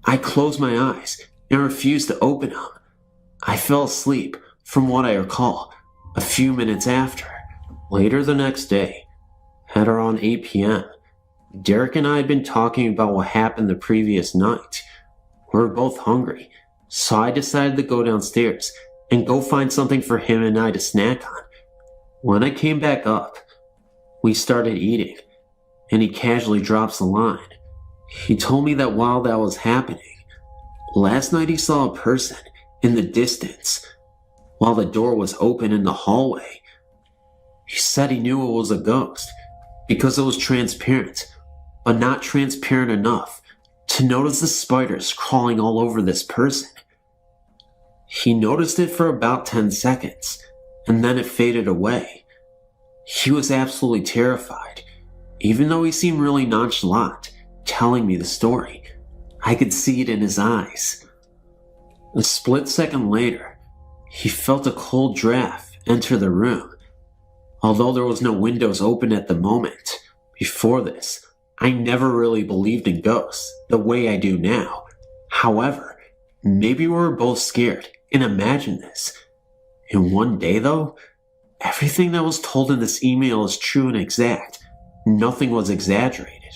I closed my eyes and refused to open them. I fell asleep, from what I recall, a few minutes after. Later the next day, at around 8 p.m., Derek and I had been talking about what happened the previous night. We were both hungry, so I decided to go downstairs and go find something for him and I to snack on. When I came back up, we started eating, and he casually drops the line. He told me that while that was happening, last night he saw a person in the distance while the door was open in the hallway. He said he knew it was a ghost because it was transparent, but not transparent enough to notice the spiders crawling all over this person. He noticed it for about 10 seconds, and then it faded away. He was absolutely terrified, even though he seemed really nonchalant, telling me the story. I could see it in his eyes. A split second later, he felt a cold draft enter the room. Although there was no windows open at the moment, before this, I never really believed in ghosts the way I do now. However, maybe we were both scared and imagined this. And one day though, everything that was told in this email is true and exact. Nothing was exaggerated.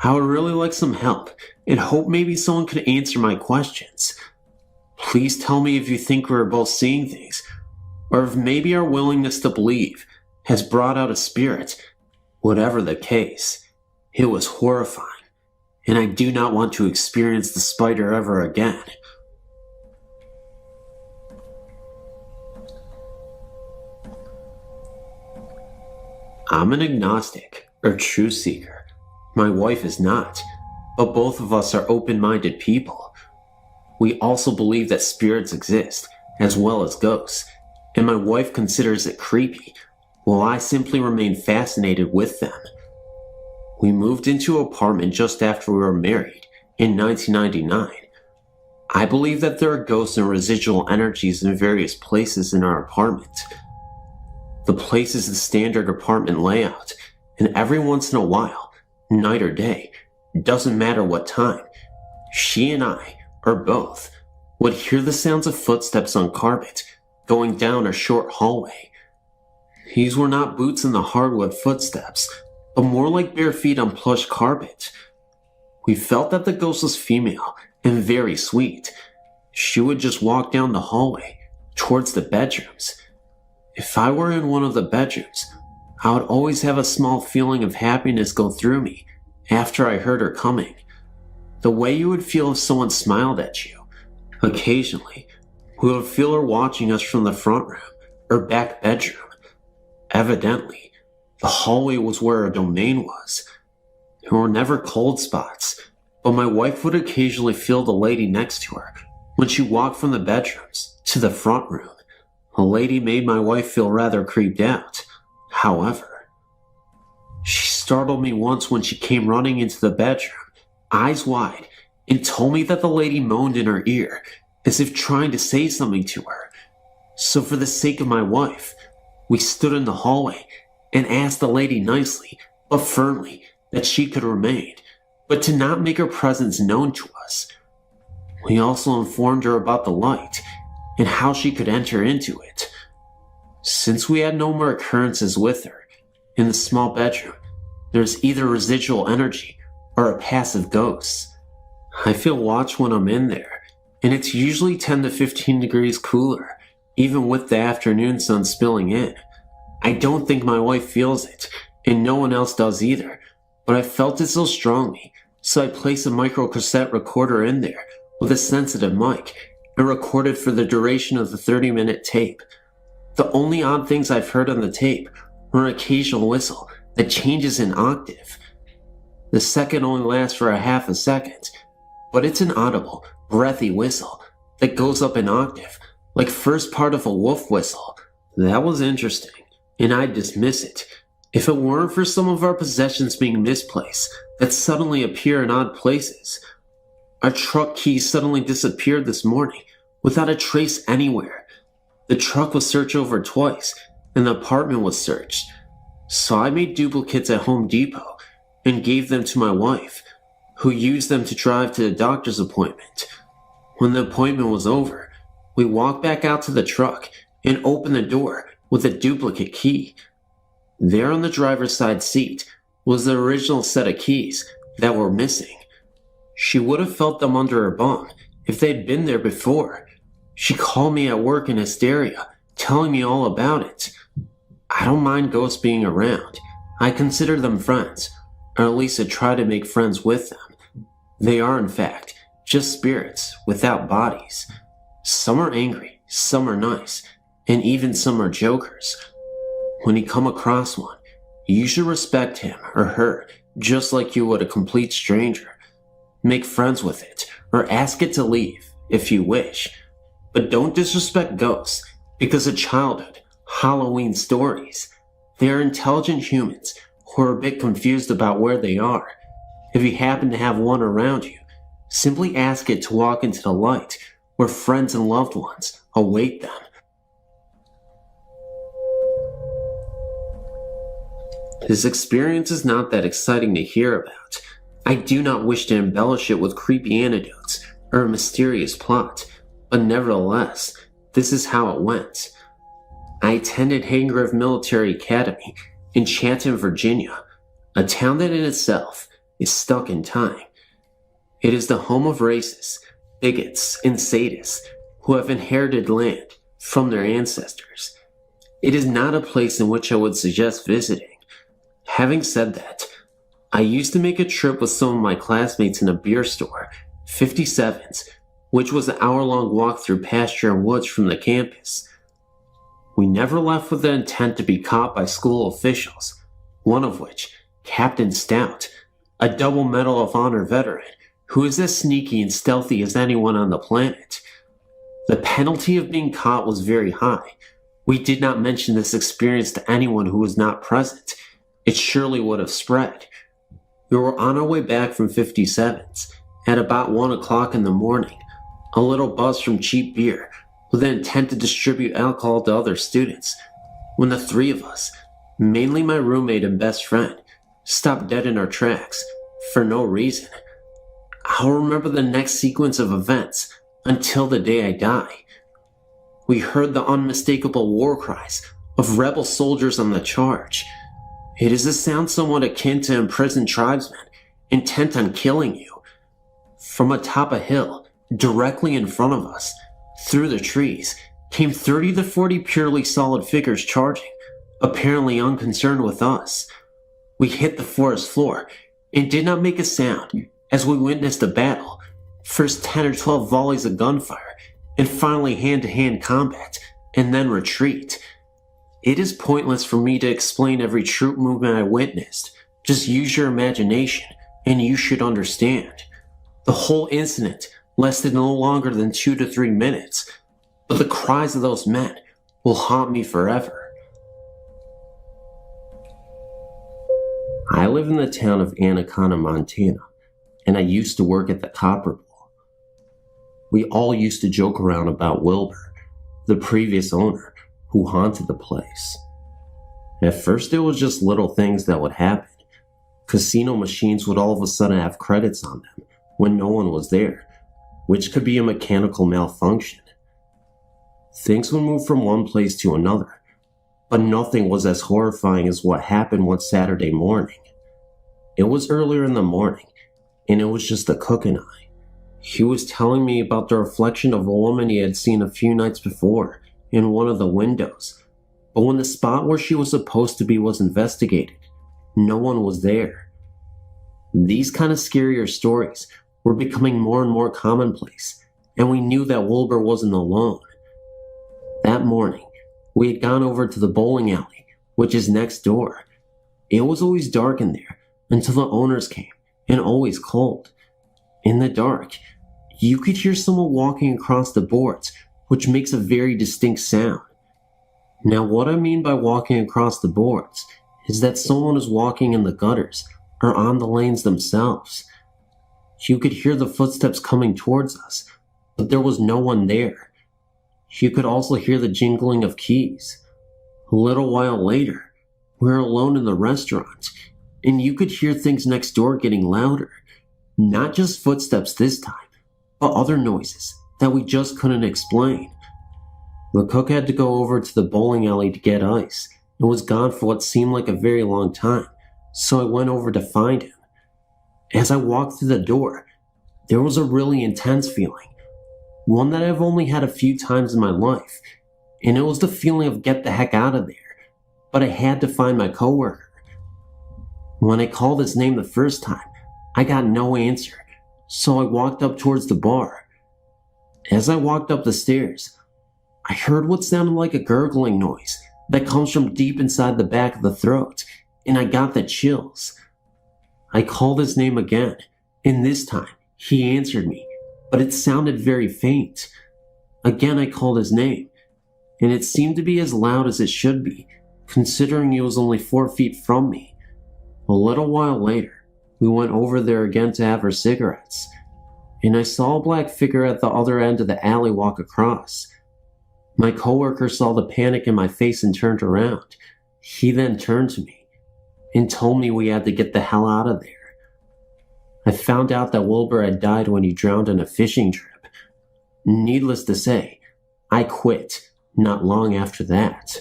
I would really like some help and hope maybe someone could answer my questions. Please tell me if you think we're both seeing things, or if maybe our willingness to believe has brought out a spirit. Whatever the case, it was horrifying, and I do not want to experience the spider ever again. I'm an agnostic, or truth seeker. My wife is not, but both of us are open-minded people. We also believe that spirits exist, as well as ghosts, and my wife considers it creepy, while I simply remain fascinated with them. We moved into an apartment just after we were married, in 1999. I believe that there are ghosts and residual energies in various places in our apartment. The place is the standard apartment layout, and every once in a while, night or day, doesn't matter what time, she and I, or both, would hear the sounds of footsteps on carpet going down a short hallway. These were not boots in the hardwood footsteps, but more like bare feet on plush carpet. We felt that the ghost was female and very sweet. She would just walk down the hallway towards the bedrooms. If I were in one of the bedrooms, I would always have a small feeling of happiness go through me after I heard her coming. The way you would feel if someone smiled at you. Occasionally, we would feel her watching us from the front room or back bedroom. Evidently, the hallway was where her domain was. There were never cold spots, but my wife would occasionally feel the lady next to her when she walked from the bedrooms to the front room. The lady made my wife feel rather creeped out. However, she startled me once when she came running into the bedroom, eyes wide, and told me that the lady moaned in her ear, as if trying to say something to her. So for the sake of my wife, we stood in the hallway and asked the lady nicely, but firmly, that she could remain, but to not make her presence known to us. We also informed her about the light and how she could enter into it. Since we had no more occurrences with her, in the small bedroom, there's either residual energy or a passive ghost. I feel watched when I'm in there, and it's usually 10 to 15 degrees cooler, even with the afternoon sun spilling in. I don't think my wife feels it, and no one else does either, but I felt it so strongly, so I placed a micro cassette recorder in there with a sensitive mic and recorded for the duration of the 30-minute tape. The only odd things I've heard on the tape are an occasional whistle that changes in octave. The second only lasts for a half a second, but it's an audible, breathy whistle that goes up an octave, like first part of a wolf whistle. That was interesting, and I'd dismiss it if it weren't for some of our possessions being misplaced that suddenly appear in odd places. Our truck keys suddenly disappeared this morning without a trace anywhere. The truck was searched over twice, and the apartment was searched. So I made duplicates at Home Depot and gave them to my wife, who used them to drive to the doctor's appointment. When the appointment was over, we walked back out to the truck and opened the door with a duplicate key. There on the driver's side seat was the original set of keys that were missing. She would have felt them under her bum if they'd been there before. She called me at work in hysteria, telling me all about it. I don't mind ghosts being around. I consider them friends, or at least I try to make friends with them. They are, in fact, just spirits without bodies. Some are angry, some are nice, and even some are jokers. When you come across one, you should respect him or her just like you would a complete stranger. Make friends with it, or ask it to leave if you wish. But don't disrespect ghosts because of childhood, Halloween stories. They are intelligent humans who are a bit confused about where they are. If you happen to have one around you, simply ask it to walk into the light where friends and loved ones await them. This experience is not that exciting to hear about. I do not wish to embellish it with creepy anecdotes or a mysterious plot, but nevertheless, this is how it went. I attended Hagengrove Military Academy in Chatham, Virginia, a town that in itself is stuck in time. It is the home of racists, bigots, and sadists who have inherited land from their ancestors. It is not a place in which I would suggest visiting. Having said that, I used to make a trip with some of my classmates in a beer store, 57's, which was an hour-long walk through pasture and woods from the campus. We never left with the intent to be caught by school officials, one of which, Captain Stout, a double Medal of Honor veteran, who is as sneaky and stealthy as anyone on the planet. The penalty of being caught was very high. We did not mention this experience to anyone who was not present. It surely would have spread. We were on our way back from 57's. At about 1 o'clock in the morning, a little buzz from cheap beer with the intent to distribute alcohol to other students, when the three of us, mainly my roommate and best friend, stopped dead in our tracks for no reason. I'll remember the next sequence of events until the day I die. We heard the unmistakable war cries of rebel soldiers on the charge. It is a sound somewhat akin to imprisoned tribesmen intent on killing you. From atop a hill, directly in front of us, through the trees, came 30 to 40 purely solid figures charging, apparently unconcerned with us. We hit the forest floor and did not make a sound as we witnessed a battle, first 10 or 12 volleys of gunfire, and finally hand-to-hand combat, and then retreat. It is pointless for me to explain every troop movement I witnessed. Just use your imagination, and you should understand. The whole incident lasted no longer than 2 to 3 minutes, but the cries of those men will haunt me forever. I live in the town of Anaconda, Montana, and I used to work at the Copper Bowl. We all used to joke around about Wilbur, the previous owner, who haunted the place. At first it was just little things that would happen. Casino machines would all of a sudden have credits on them when no one was there, which could be a mechanical malfunction. Things would move from one place to another, but nothing was as horrifying as what happened one Saturday morning. It was earlier in the morning, and it was just the cook and I. He was telling me about the reflection of a woman he had seen a few nights before in one of the windows, but when the spot where she was supposed to be was investigated, no one was there. These kind of scarier stories were becoming more and more commonplace, and we knew that Wilbur wasn't alone. That morning, we had gone over to the bowling alley, which is next door. It was always dark in there until the owners came, and always cold. In the dark, you could hear someone walking across the boards, which makes a very distinct sound. Now, what I mean by walking across the boards is that someone is walking in the gutters or on the lanes themselves. You could hear the footsteps coming towards us, but there was no one there. You could also hear the jingling of keys. A little while later, we were alone in the restaurant, and you could hear things next door getting louder. Not just footsteps this time, but other noises that we just couldn't explain. The cook had to go over to the bowling alley to get ice, and was gone for what seemed like a very long time, so I went over to find him. As I walked through the door, there was a really intense feeling, one that I've only had a few times in my life, and it was the feeling of get the heck out of there, but I had to find my coworker. When I called his name the first time, I got no answer, so I walked up towards the bar. As I walked up the stairs, I heard what sounded like a gurgling noise that comes from deep inside the back of the throat, and I got the chills. I called his name again, and this time he answered me, but it sounded very faint. Again I called his name, and it seemed to be as loud as it should be, considering he was only 4 feet from me. A little while later, we went over there again to have our cigarettes, and I saw a black figure at the other end of the alley walk across. My coworker saw the panic in my face and turned around. He then turned to me and told me we had to get the hell out of there. I found out that Wilbur had died when he drowned on a fishing trip. Needless to say, I quit not long after that.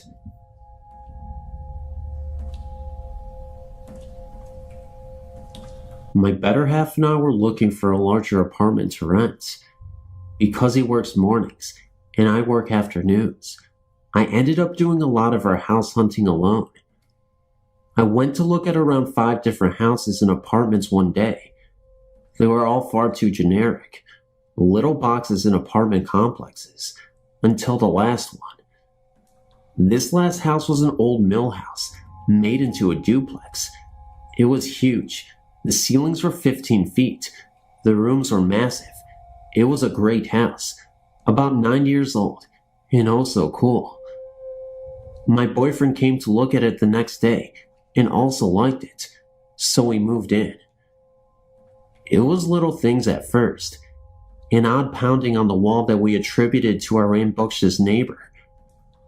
My better half and I were looking for a larger apartment to rent. Because he works mornings and I work afternoons, I ended up doing a lot of our house hunting alone. I went to look at around 5 different houses and apartments one day. They were all far too generic, little boxes in apartment complexes, until the last one. This last house was an old mill house, made into a duplex. It was huge. The ceilings were 15 feet. The rooms were massive. It was a great house, about 9 years old, and oh so cool. My boyfriend came to look at it the next day and also liked it, so we moved in. It was little things at first, an odd pounding on the wall that we attributed to our rambunctious neighbor,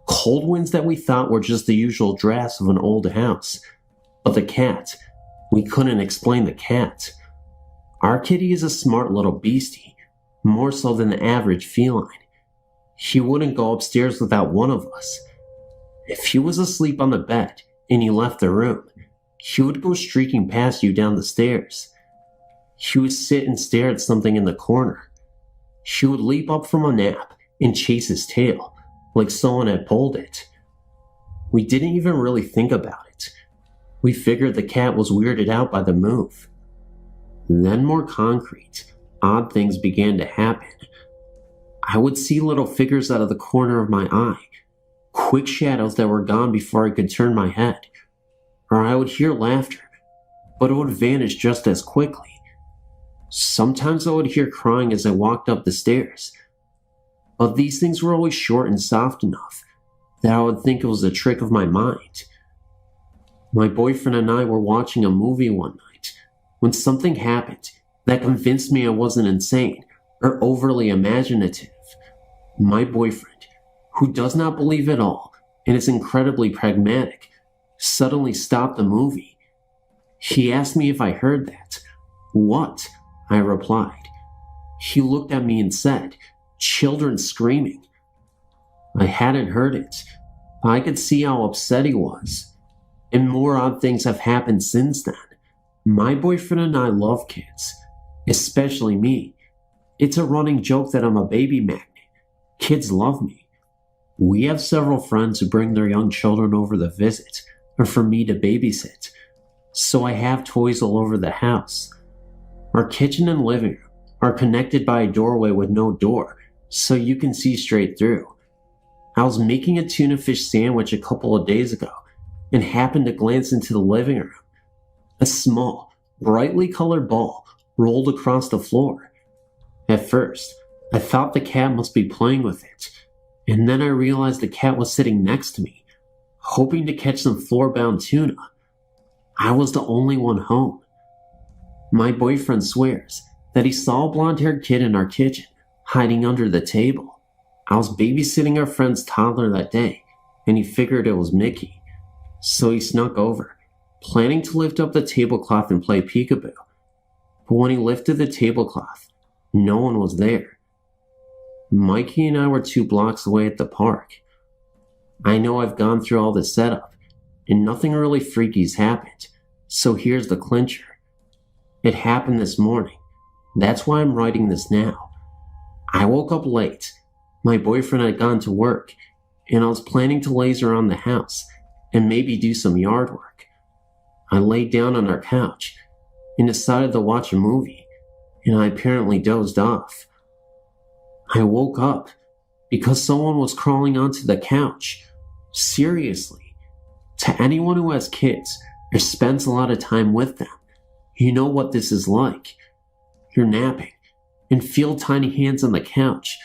cold winds that we thought were just the usual drafts of an old house, but the cat, we couldn't explain the cat. Our kitty is a smart little beastie, more so than the average feline. He wouldn't go upstairs without one of us. If he was asleep on the bed and you left the room, he would go streaking past you down the stairs. He would sit and stare at something in the corner. He would leap up from a nap and chase his tail, like someone had pulled it. We didn't even really think about it. We figured the cat was weirded out by the move. Then more concrete, odd things began to happen. I would see little figures out of the corner of my eye, quick shadows that were gone before I could turn my head. Or I would hear laughter, but it would vanish just as quickly. Sometimes I would hear crying as I walked up the stairs, but these things were always short and soft enough that I would think it was a trick of my mind. My boyfriend and I were watching a movie one night when something happened that convinced me I wasn't insane or overly imaginative. My boyfriend, who does not believe at all and is incredibly pragmatic, suddenly stopped the movie. He asked me if I heard that. "What?" I replied. He looked at me and said, "Children screaming." I hadn't heard it. I could see how upset he was. And more odd things have happened since then. My boyfriend and I love kids, especially me. It's a running joke that I'm a baby magnet. Kids love me. We have several friends who bring their young children over to visit, or for me to babysit. So I have toys all over the house. Our kitchen and living room are connected by a doorway with no door, so you can see straight through. I was making a tuna fish sandwich a couple of days ago and happened to glance into the living room. A small, brightly colored ball rolled across the floor. At first, I thought the cat must be playing with it, and then I realized the cat was sitting next to me, hoping to catch some floor-bound tuna. I was the only one home. My boyfriend swears that he saw a blonde-haired kid in our kitchen, hiding under the table. I was babysitting our friend's toddler that day, and he figured it was Mickey. So he snuck over, planning to lift up the tablecloth and play peekaboo. But when he lifted the tablecloth, no one was there. Mikey and I were 2 blocks away at the park. I know I've gone through all this setup, and nothing really freaky's happened, so here's the clincher. It happened this morning. That's why I'm writing this now. I woke up late. My boyfriend had gone to work, and I was planning to laze around the house and maybe do some yard work. I laid down on our couch and decided to watch a movie, and I apparently dozed off. I woke up because someone was crawling onto the couch. Seriously. To anyone who has kids or spends a lot of time with them, you know what this is like. You're napping and feel tiny hands on the couch.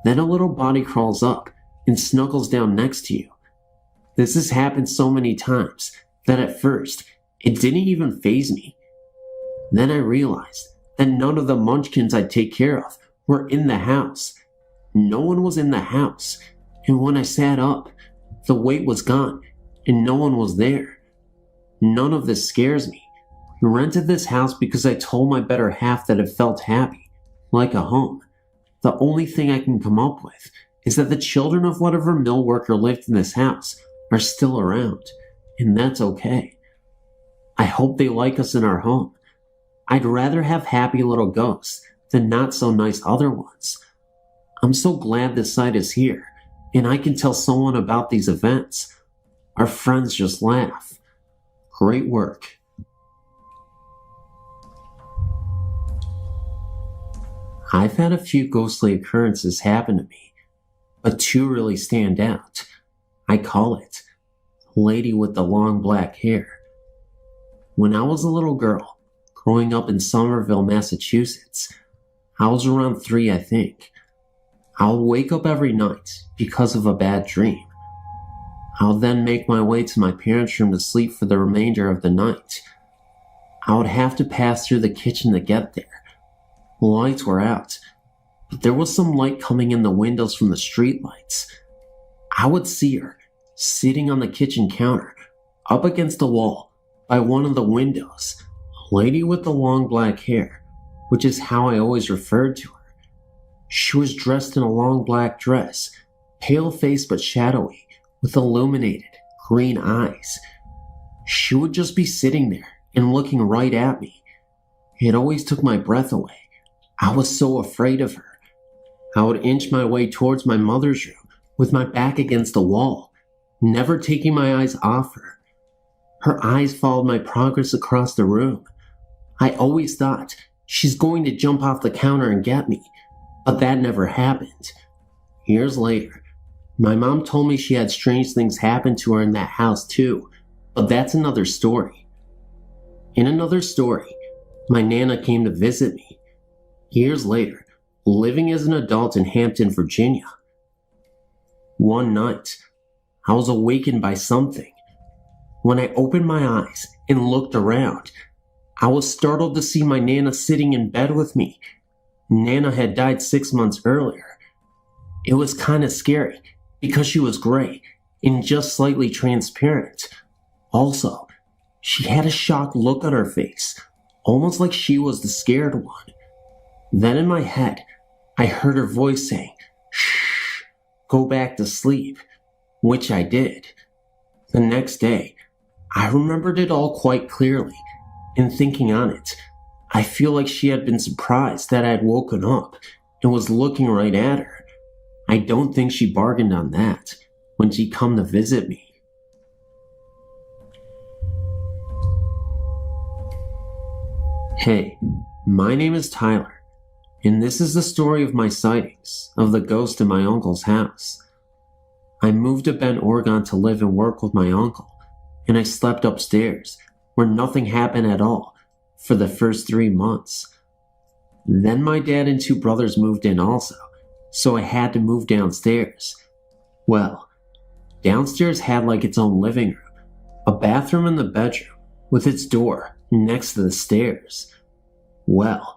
Then a little body crawls up and snuggles down next to you. This has happened so many times that at first it didn't even faze me. Then I realized that none of the munchkins I take care of were in the house. No one was in the house, and when I sat up, the weight was gone and no one was there. None of this scares me. I rented this house because I told my better half that it felt happy, like a home. The only thing I can come up with is that the children of whatever mill worker lived in this house are still around, and that's okay. I hope they like us in our home. I'd rather have happy little ghosts than not so nice other ones. I'm so glad this site is here, and I can tell someone about these events. Our friends just laugh. Great work. I've had a few ghostly occurrences happen to me, but two really stand out. I call it Lady with the Long Black Hair. When I was a little girl, growing up in Somerville, Massachusetts, I was around 3, I think. I would wake up every night because of a bad dream. I would then make my way to my parents' room to sleep for the remainder of the night. I would have to pass through the kitchen to get there. Lights were out, but there was some light coming in the windows from the streetlights. I would see her sitting on the kitchen counter, up against the wall, by one of the windows, a lady with the long black hair, which is how I always referred to her. She was dressed in a long black dress, pale-faced but shadowy, with illuminated green eyes. She would just be sitting there and looking right at me. It always took my breath away. I was so afraid of her. I would inch my way towards my mother's room with my back against the wall, never taking my eyes off her. Her eyes followed my progress across the room. I always thought, she's going to jump off the counter and get me, but that never happened. Years later, my mom told me she had strange things happen to her in that house too, but that's another story. In another story, my Nana came to visit me. Years later, living as an adult in Hampton, Virginia. One night, I was awakened by something. When I opened my eyes and looked around, I was startled to see my Nana sitting in bed with me. Nana had died 6 months earlier. It was kind of scary because she was gray and just slightly transparent. Also, she had a shocked look on her face, almost like she was the scared one. Then in my head, I heard her voice saying, "Shh, go back to sleep," which I did. The next day, I remembered it all quite clearly, and thinking on it, I feel like she had been surprised that I had woken up and was looking right at her. I don't think she bargained on that when she come to visit me. Hey, my name is Tyler. And this is the story of my sightings of the ghost in my uncle's house. I moved to Bend, Oregon to live and work with my uncle, and I slept upstairs, where nothing happened at all, for the first 3 months. Then my dad and 2 brothers moved in also, so I had to move downstairs. Well, downstairs had like its own living room, a bathroom in the bedroom, with its door next to the stairs. Well,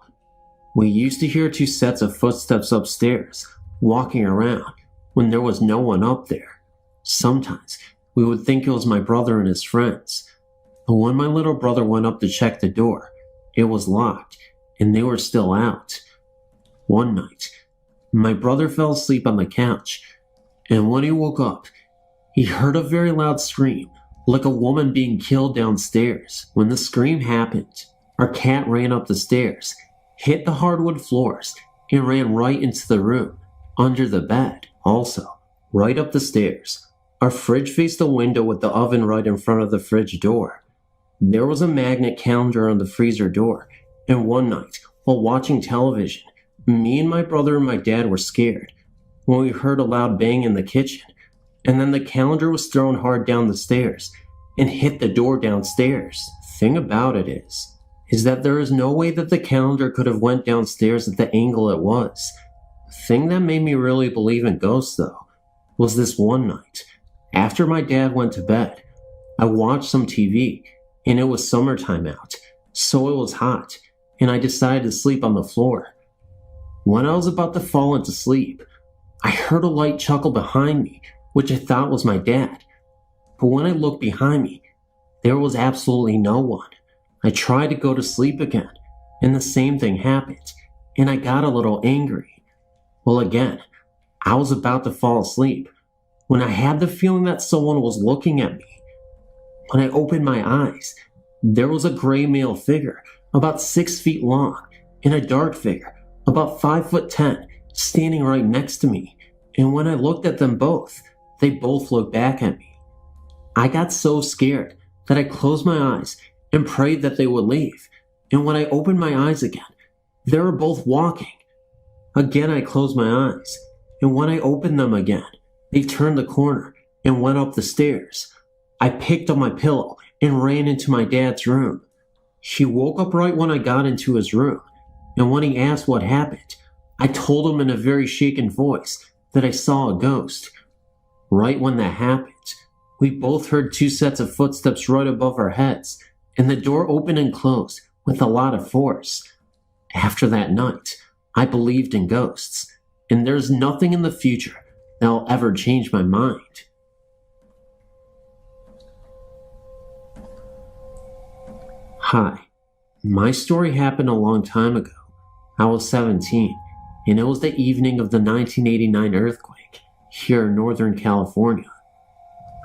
we used to hear 2 sets of footsteps upstairs, walking around, when there was no one up there. Sometimes we would think it was my brother and his friends, but when my little brother went up to check the door, it was locked, and they were still out. One night, my brother fell asleep on the couch, and when he woke up, he heard a very loud scream, like a woman being killed downstairs. When the scream happened, our cat ran up the stairs, hit the hardwood floors, and ran right into the room, under the bed. Also, right up the stairs, our fridge faced the window with the oven right in front of the fridge door. There was a magnet calendar on the freezer door, and one night, while watching television, me and my brother and my dad were scared when we heard a loud bang in the kitchen, and then the calendar was thrown hard down the stairs and hit the door downstairs. Thing about it is that there is no way that the calendar could have went downstairs at the angle it was. The thing that made me really believe in ghosts, though, was this one night. After my dad went to bed, I watched some TV, and it was summertime out, so it was hot, and I decided to sleep on the floor. When I was about to fall into sleep, I heard a light chuckle behind me, which I thought was my dad. But when I looked behind me, there was absolutely no one. I tried to go to sleep again, and the same thing happened, and I got a little angry. Well, again, I was about to fall asleep when I had the feeling that someone was looking at me. When I opened my eyes, there was a gray male figure about 6 feet long, and a dark figure, about 5'10", standing right next to me. And when I looked at them both, they both looked back at me. I got so scared that I closed my eyes and prayed that they would leave. And when I opened my eyes again, they were both walking. Again, I closed my eyes, and when I opened them again, they turned the corner and went up the stairs. I picked up my pillow and ran into my dad's room. He woke up right when I got into his room, and when he asked what happened, I told him in a very shaken voice that I saw a ghost. Right when that happened, we both heard 2 sets of footsteps right above our heads, and the door opened and closed with a lot of force. After that night, I believed in ghosts, and there's nothing in the future that'll ever change my mind. Hi, my story happened a long time ago. I was 17, and it was the evening of the 1989 earthquake here in Northern California.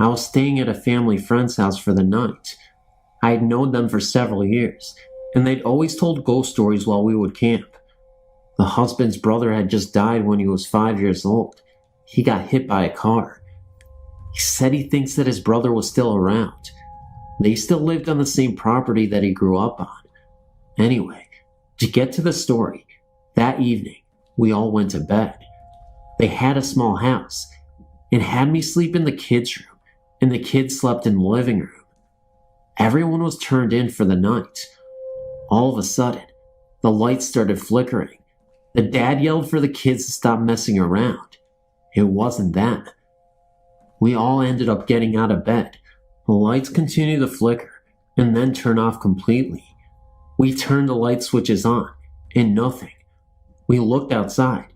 I was staying at a family friend's house for the night. I had known them for several years, and they'd always told ghost stories while we would camp. The husband's brother had just died when he was 5 years old. He got hit by a car. He said he thinks that his brother was still around. They still lived on the same property that he grew up on. Anyway, to get to the story, that evening, we all went to bed. They had a small house and had me sleep in the kids' room, and the kids slept in the living room. Everyone was turned in for the night. All of a sudden, the lights started flickering. The dad yelled for the kids to stop messing around. It wasn't them. We all ended up getting out of bed. The lights continued to flicker and then turn off completely. We turned the light switches on, and nothing. We looked outside,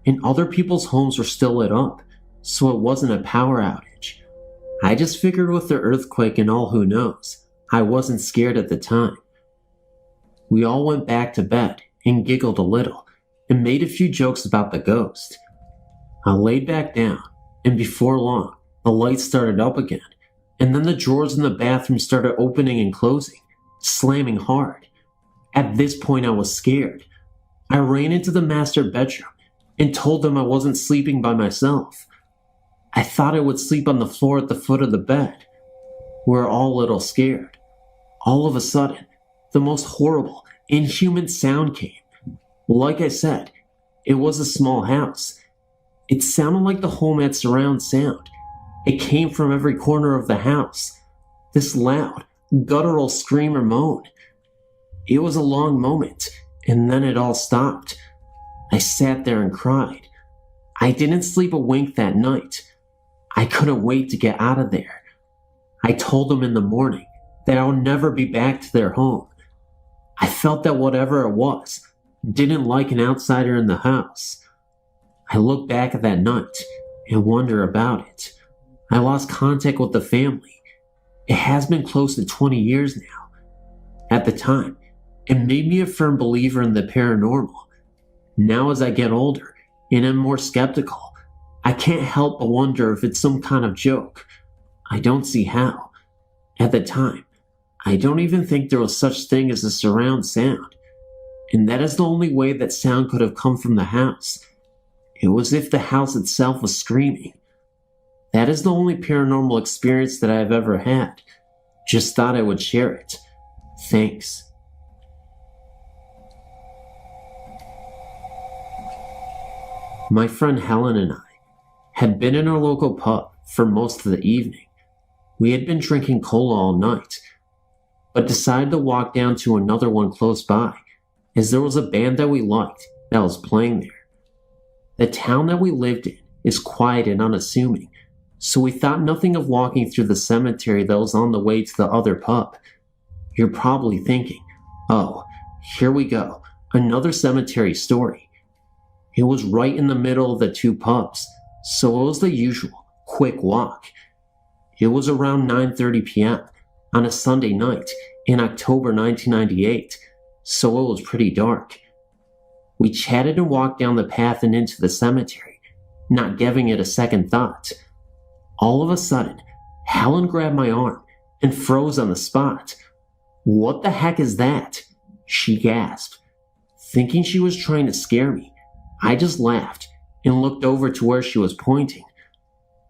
and other people's homes were still lit up, so it wasn't a power outage. I just figured with the earthquake and all who knows, I wasn't scared at the time. We all went back to bed and giggled a little and made a few jokes about the ghost. I laid back down, and before long, the lights started up again, and then the drawers in the bathroom started opening and closing, slamming hard. At this point, I was scared. I ran into the master bedroom and told them I wasn't sleeping by myself. I thought I would sleep on the floor at the foot of the bed. We were all a little scared. All of a sudden, the most horrible, inhuman sound came. Like I said, it was a small house. It sounded like the home had surround sound. It came from every corner of the house. This loud, guttural scream or moan. It was a long moment, and then it all stopped. I sat there and cried. I didn't sleep a wink that night. I couldn't wait to get out of there. I told them in the morning that I would never be back to their home. I felt that whatever it was didn't like an outsider in the house. I look back at that night and wonder about it. I lost contact with the family. It has been close to 20 years now. At the time, it made me a firm believer in the paranormal. Now as I get older and am more skeptical, I can't help but wonder if it's some kind of joke. I don't see how. At the time, I don't even think there was such thing as a surround sound. And that is the only way that sound could have come from the house. It was as if the house itself was screaming. That is the only paranormal experience that I have ever had. Just thought I would share it. Thanks. My friend Helen and I had been in our local pub for most of the evening. We had been drinking cola all night, but decided to walk down to another one close by, as there was a band that we liked that was playing there. The town that we lived in is quiet and unassuming, so we thought nothing of walking through the cemetery that was on the way to the other pub. You're probably thinking, oh, here we go, another cemetery story. It was right in the middle of the two pubs, so it was the usual quick walk. It was around 9:30 p.m. on a Sunday night in October 1998, so it was pretty dark. We chatted and walked down the path and into the cemetery, not giving it a second thought. All of a sudden, Helen grabbed my arm and froze on the spot. "What the heck is that?" she gasped. Thinking she was trying to scare me, I just laughed and looked over to where she was pointing.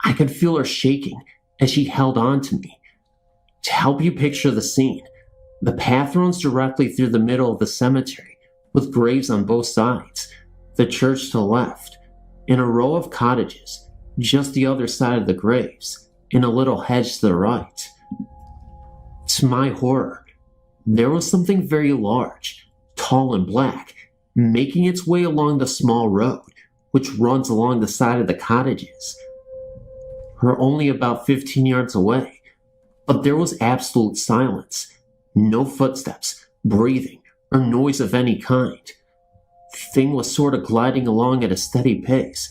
I could feel her shaking as she held on to me. To help you picture the scene, the path runs directly through the middle of the cemetery, with graves on both sides, the church to the left, and a row of cottages just the other side of the graves, and a little hedge to the right. To my horror, there was something very large, tall and black, making its way along the small road, which runs along the side of the cottages. We're only about 15 yards away, but there was absolute silence. No footsteps, breathing, or noise of any kind. The thing was sort of gliding along at a steady pace,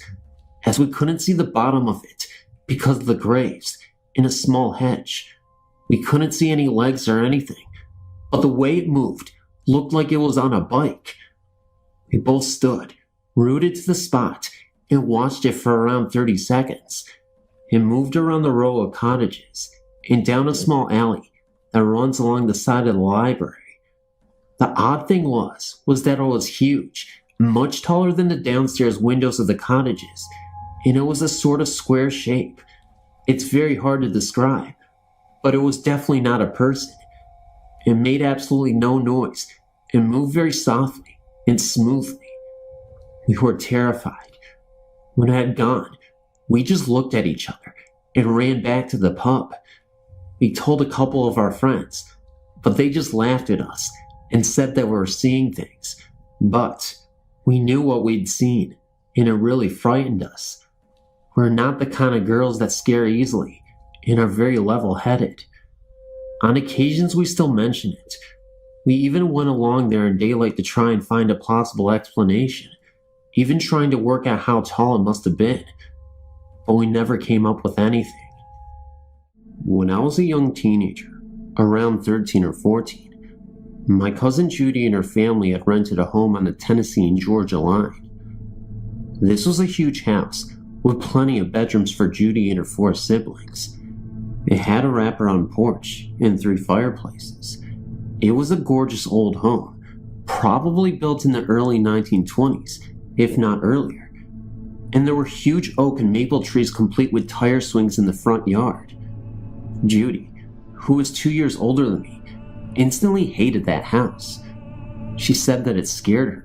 as we couldn't see the bottom of it because of the graves in a small hedge. We couldn't see any legs or anything, but the way it moved looked like it was on a bike. We both stood, rooted to the spot, and watched it for around 30 seconds. It moved around the row of cottages and down a small alley that runs along the side of the library. The odd thing was that it was huge, much taller than the downstairs windows of the cottages, and it was a sort of square shape. It's very hard to describe, but it was definitely not a person. It made absolutely no noise and moved very softly and smoothly. We were terrified. When it had gone, we just looked at each other and ran back to the pub. We told a couple of our friends, but they just laughed at us and said that we were seeing things. But we knew what we'd seen, and it really frightened us. We're not the kind of girls that scare easily and are very level-headed. On occasions, we still mention it. We even went along there in daylight to try and find a plausible explanation, even trying to work out how tall it must have been, but we never came up with anything. When I was a young teenager, around 13 or 14, my cousin Judy and her family had rented a home on the Tennessee and Georgia line. This was a huge house with plenty of bedrooms for Judy and her 4 siblings. It had a wraparound porch and 3 fireplaces. It was a gorgeous old home, probably built in the early 1920s, if not earlier. And there were huge oak and maple trees complete with tire swings in the front yard. Judy, who was 2 years older than me, instantly hated that house. She said that it scared her.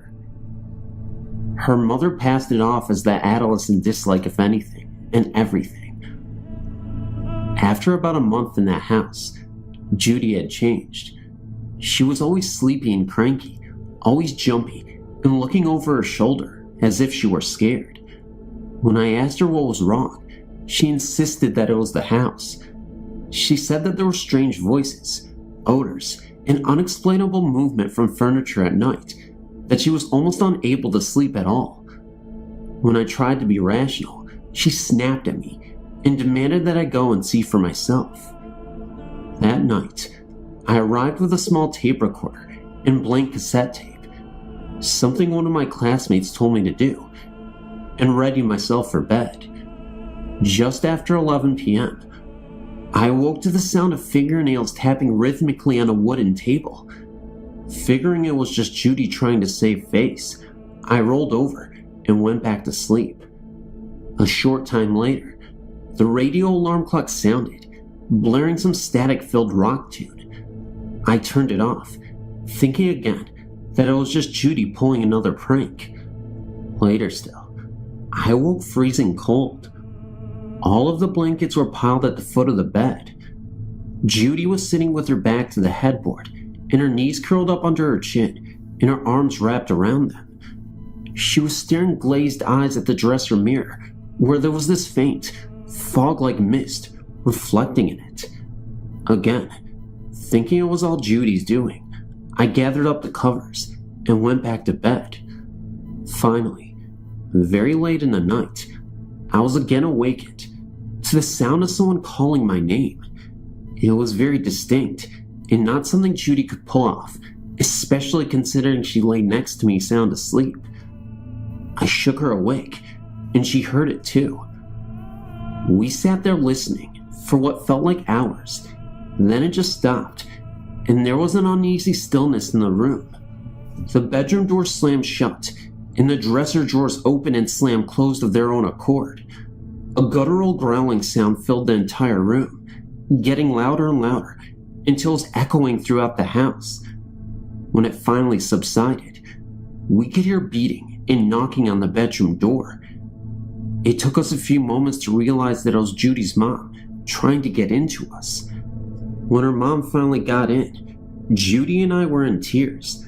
Her mother passed it off as that adolescent dislike of anything and everything. After about a month in that house, Judy had changed. She was always sleepy and cranky, always jumpy, and looking over her shoulder as if she were scared. When I asked her what was wrong, she insisted that it was the house. She said that there were strange voices, odors, and unexplainable movement from furniture at night, that she was almost unable to sleep at all. When I tried to be rational, she snapped at me and demanded that I go and see for myself. That night, I arrived with a small tape recorder and blank cassette tape, something one of my classmates told me to do, and ready myself for bed. Just after 11 p.m., I awoke to the sound of fingernails tapping rhythmically on a wooden table. Figuring it was just Judy trying to save face, I rolled over and went back to sleep. A short time later, the radio alarm clock sounded, blaring some static-filled rock tune. I turned it off, thinking again that it was just Judy pulling another prank. Later still, I awoke freezing cold. All of the blankets were piled at the foot of the bed. Judy was sitting with her back to the headboard, and her knees curled up under her chin, and her arms wrapped around them. She was staring glazed eyes at the dresser mirror, where there was this faint, fog-like mist reflecting in it. Again, thinking it was all Judy's doing, I gathered up the covers and went back to bed. Finally, very late in the night, I was again awakened to the sound of someone calling my name. It was very distinct and not something Judy could pull off, especially considering she lay next to me sound asleep. I shook her awake, and she heard it too. We sat there listening for what felt like hours. Then it just stopped, and there was an uneasy stillness in the room. The bedroom door slammed shut, and the dresser drawers opened and slammed closed of their own accord. A guttural growling sound filled the entire room, getting louder and louder until it was echoing throughout the house. When it finally subsided, we could hear beating and knocking on the bedroom door. It took us a few moments to realize that it was Judy's mom trying to get into us. When her mom finally got in, Judy and I were in tears.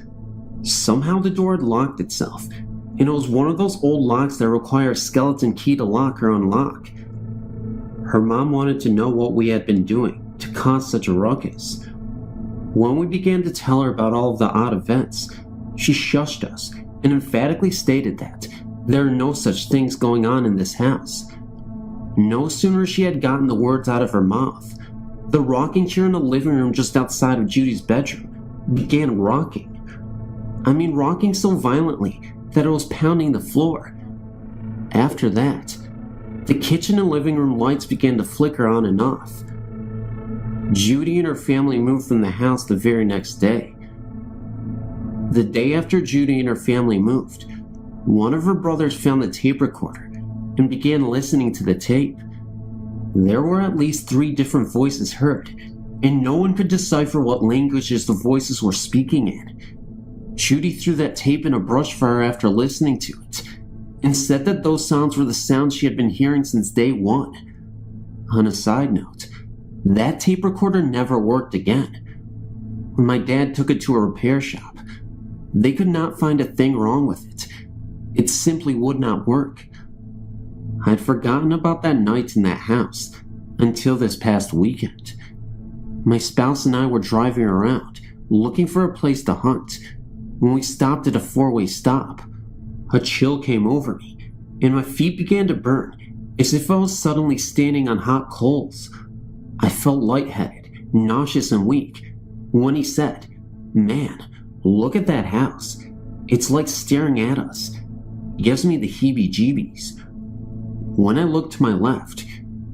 Somehow the door had locked itself, and it was one of those old locks that require a skeleton key to lock or unlock. Her mom wanted to know what we had been doing to cause such a ruckus. When we began to tell her about all of the odd events, she shushed us and emphatically stated that there are no such things going on in this house. No sooner she had gotten the words out of her mouth, the rocking chair in the living room just outside of Judy's bedroom began rocking. I mean, rocking so violently that it was pounding the floor. After that, the kitchen and living room lights began to flicker on and off. Judy and her family moved from the house the very next day. The day after Judy and her family moved, one of her brothers found the tape recorder and began listening to the tape. There were at least 3 different voices heard, and no one could decipher what languages the voices were speaking in. Judy threw that tape in a brush fire after listening to it, and said that those sounds were the sounds she had been hearing since day 1. On a side note, that tape recorder never worked again. When my dad took it to a repair shop, they could not find a thing wrong with it. It simply would not work. I'd forgotten about that night in that house until this past weekend. My spouse and I were driving around looking for a place to hunt when we stopped at a 4-way stop. A chill came over me and my feet began to burn as if I was suddenly standing on hot coals. I felt lightheaded, nauseous, and weak when he said, "Man, look at that house. It's like staring at us." Gives me the heebie-jeebies. When I looked to my left,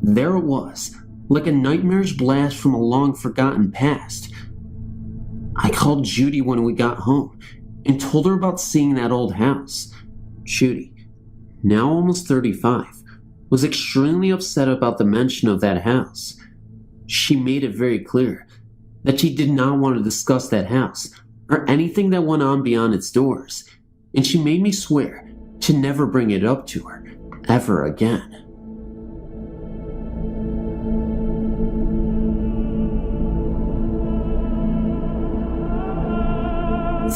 there it was, like a nightmarish blast from a long-forgotten past. I called Judy when we got home and told her about seeing that old house. Judy, now almost 35, was extremely upset about the mention of that house. She made it very clear that she did not want to discuss that house or anything that went on beyond its doors, and she made me swear to never bring it up to her ever again.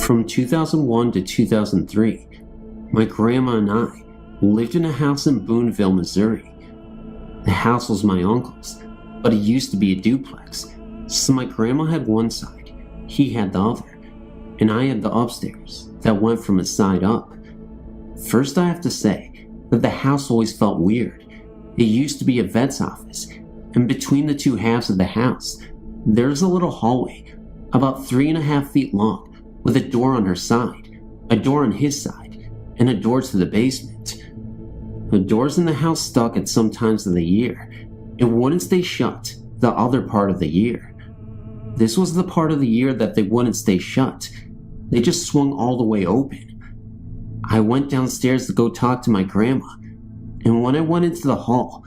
From 2001 to 2003, my grandma and I lived in a house in Boonville, Missouri. The house was my uncle's, but it used to be a duplex, so my grandma had one side, he had the other, and I had the upstairs that went from his side up. First, I have to say that the house always felt weird. It used to be a vet's office, and between the 2 halves of the house, there's a little hallway about 3.5 feet long with a door on her side, a door on his side, and a door to the basement. The doors in the house stuck at some times of the year. It wouldn't stay shut the other part of the year. This was the part of the year that they wouldn't stay shut. They just swung all the way open. I went downstairs to go talk to my grandma, and when I went into the hall,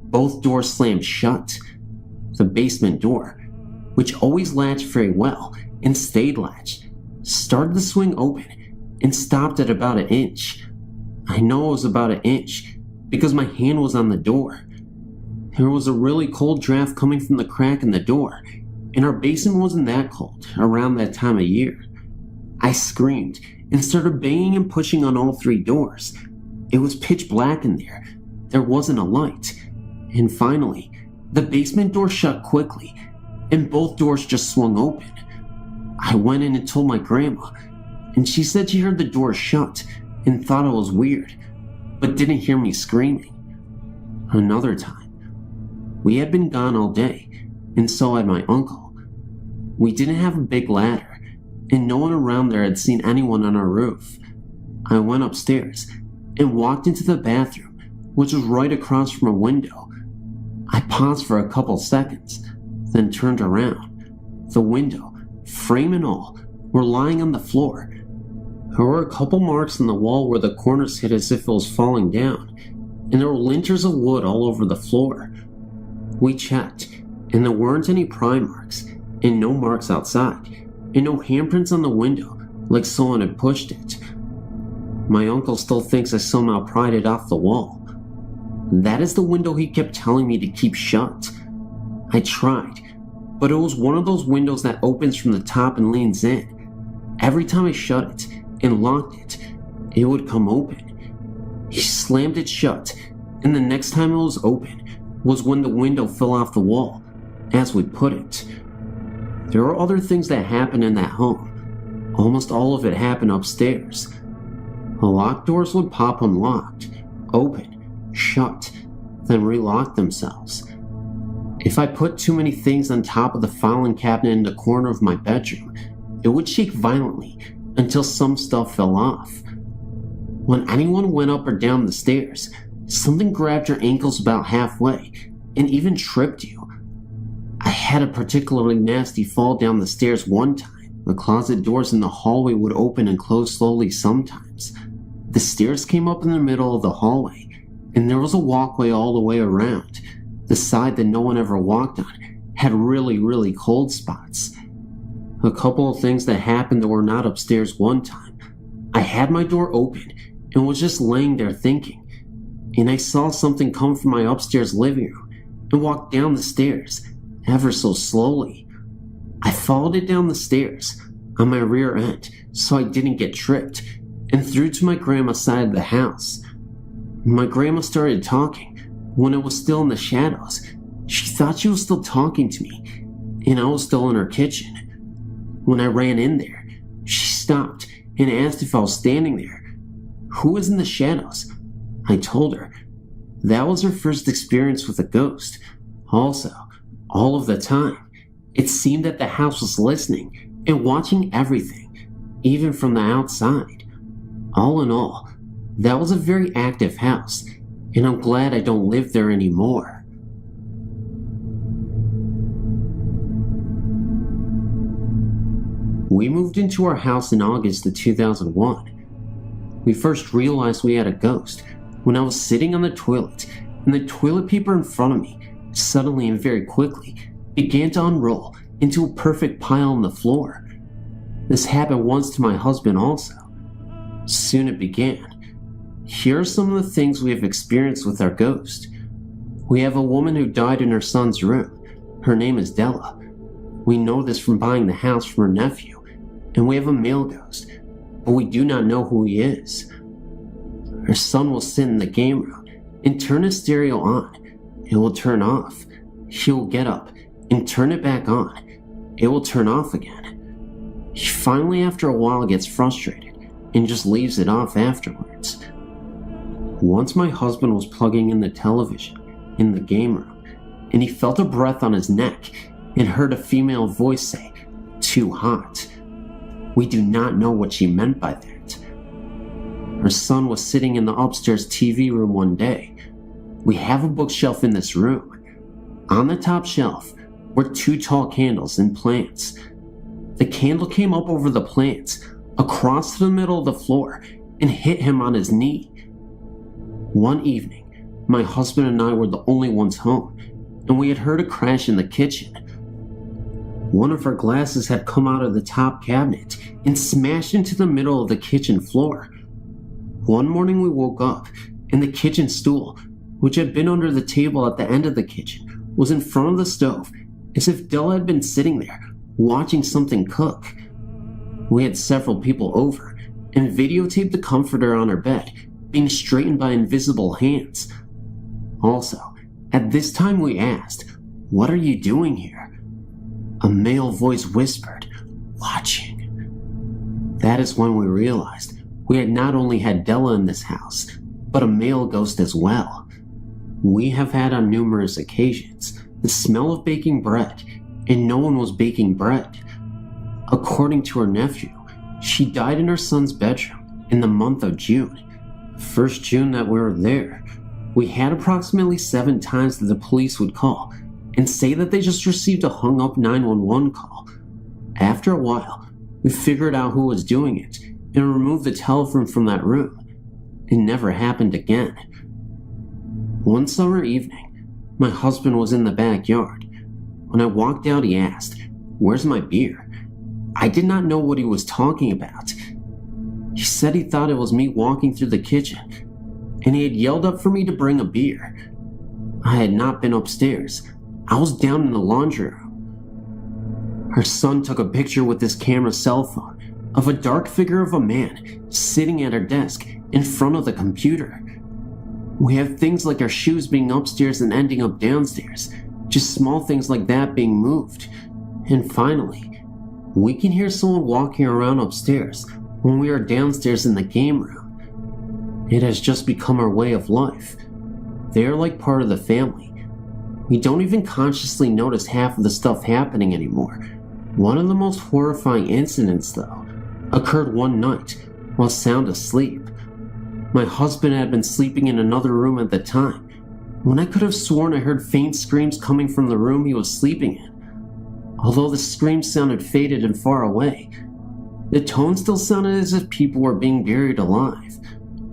both doors slammed shut. The basement door, which always latched very well and stayed latched, started to swing open and stopped at about 1 inch. I know it was about 1 inch because my hand was on the door. There was a really cold draft coming from the crack in the door, and our basement wasn't that cold around that time of year. I screamed and started banging and pushing on all 3 doors. It was pitch black in there. There wasn't a light. And finally, the basement door shut quickly, and both doors just swung open. I went in and told my grandma, and she said she heard the door shut and thought it was weird, but didn't hear me screaming. Another time, we had been gone all day, and so had my uncle. We didn't have a big ladder, and no one around there had seen anyone on our roof. I went upstairs and walked into the bathroom, which was right across from a window. I paused for a couple seconds, then turned around. The window, frame and all, were lying on the floor, There were a couple marks in the wall where the corners hit as if it was falling down, and there were linters of wood all over the floor. We checked, and there weren't any pry marks, and no marks outside, and no handprints on the window like someone had pushed it. My uncle still thinks I somehow pried it off the wall. That is the window he kept telling me to keep shut. I tried, but it was one of those windows that opens from the top and leans in. Every time I shut it and locked it, it would come open. He slammed it shut, and the next time it was open was when the window fell off the wall, as we put it. There were other things that happened in that home. Almost all of it happened upstairs. The locked doors would pop unlocked, open, shut, then relock themselves. If I put too many things on top of the filing cabinet in the corner of my bedroom, it would shake violently until some stuff fell off. When anyone went up or down the stairs, something grabbed your ankles about halfway and even tripped you. I had a particularly nasty fall down the stairs one time. The closet doors in the hallway would open and close slowly sometimes. The stairs came up in the middle of the hallway, and there was a walkway all the way around. The side that no one ever walked on had really cold spots. A couple of things that happened that were not upstairs one time. I had my door open and was just laying there thinking, and I saw something come from my upstairs living room and walk down the stairs, ever so slowly. I followed it down the stairs on my rear end so I didn't get tripped, and through to my grandma's side of the house. My grandma started talking when it was still in the shadows. She thought she was still talking to me, and I was still in her kitchen. When I ran in there, she stopped and asked if I was standing there. Who was in the shadows? I told her. That was her first experience with a ghost. Also, all of the time, it seemed that the house was listening and watching everything, even from the outside. All in all, that was a very active house, and I'm glad I don't live there anymore. We moved into our house in August of 2001. We first realized we had a ghost when I was sitting on the toilet, and the toilet paper in front of me suddenly and very quickly began to unroll into a perfect pile on the floor. This happened once to my husband also. Soon it began. Here are some of the things we have experienced with our ghost. We have a woman who died in her son's room. Her name is Della. We know this from buying the house from her nephew. And we have a male ghost, but we do not know who he is. Her son will sit in the game room and turn his stereo on. It will turn off. He will get up and turn it back on. It will turn off again. He finally, after a while, gets frustrated and just leaves it off afterwards. Once my husband was plugging in the television in the game room, and he felt a breath on his neck and heard a female voice say, "Too hot." We do not know what she meant by that. Her son was sitting in the upstairs TV room one day. We have a bookshelf in this room. On the top shelf were 2 tall candles and plants. The candle came up over the plants, across to the middle of the floor, and hit him on his knee. One evening, my husband and I were the only ones home, and we had heard a crash in the kitchen. One of our glasses had come out of the top cabinet and smashed into the middle of the kitchen floor. One morning we woke up, and the kitchen stool, which had been under the table at the end of the kitchen, was in front of the stove, as if Della had been sitting there, watching something cook. We had several people over, and videotaped the comforter on her bed, being straightened by invisible hands. Also, at this time we asked, "What are you doing here?" A male voice whispered, "Watching." That is when we realized we had not only had Della in this house, but a male ghost as well. We have had on numerous occasions the smell of baking bread, and no one was baking bread. According to her nephew, she died in her son's bedroom in the month of June. The first June that we were there, we had approximately 7 times that the police would call and say that they just received a hung up 911 call. After a while, we figured out who was doing it and removed the telephone from that room. It never happened again. One summer evening, my husband was in the backyard. When I walked out, he asked, "Where's my beer?" I did not know what he was talking about. He said he thought it was me walking through the kitchen, and he had yelled up for me to bring a beer. I had not been upstairs. I was down in the laundry room. Her son took a picture with his camera cell phone of a dark figure of a man sitting at her desk in front of the computer. We have things like our shoes being upstairs and ending up downstairs, just small things like that being moved. And finally, we can hear someone walking around upstairs when we are downstairs in the game room. It has just become our way of life. They are like part of the family. We don't even consciously notice half of the stuff happening anymore. One of the most horrifying incidents, though, occurred one night while sound asleep. My husband had been sleeping in another room at the time, when I could have sworn I heard faint screams coming from the room he was sleeping in. Although the screams sounded faded and far away, the tone still sounded as if people were being buried alive.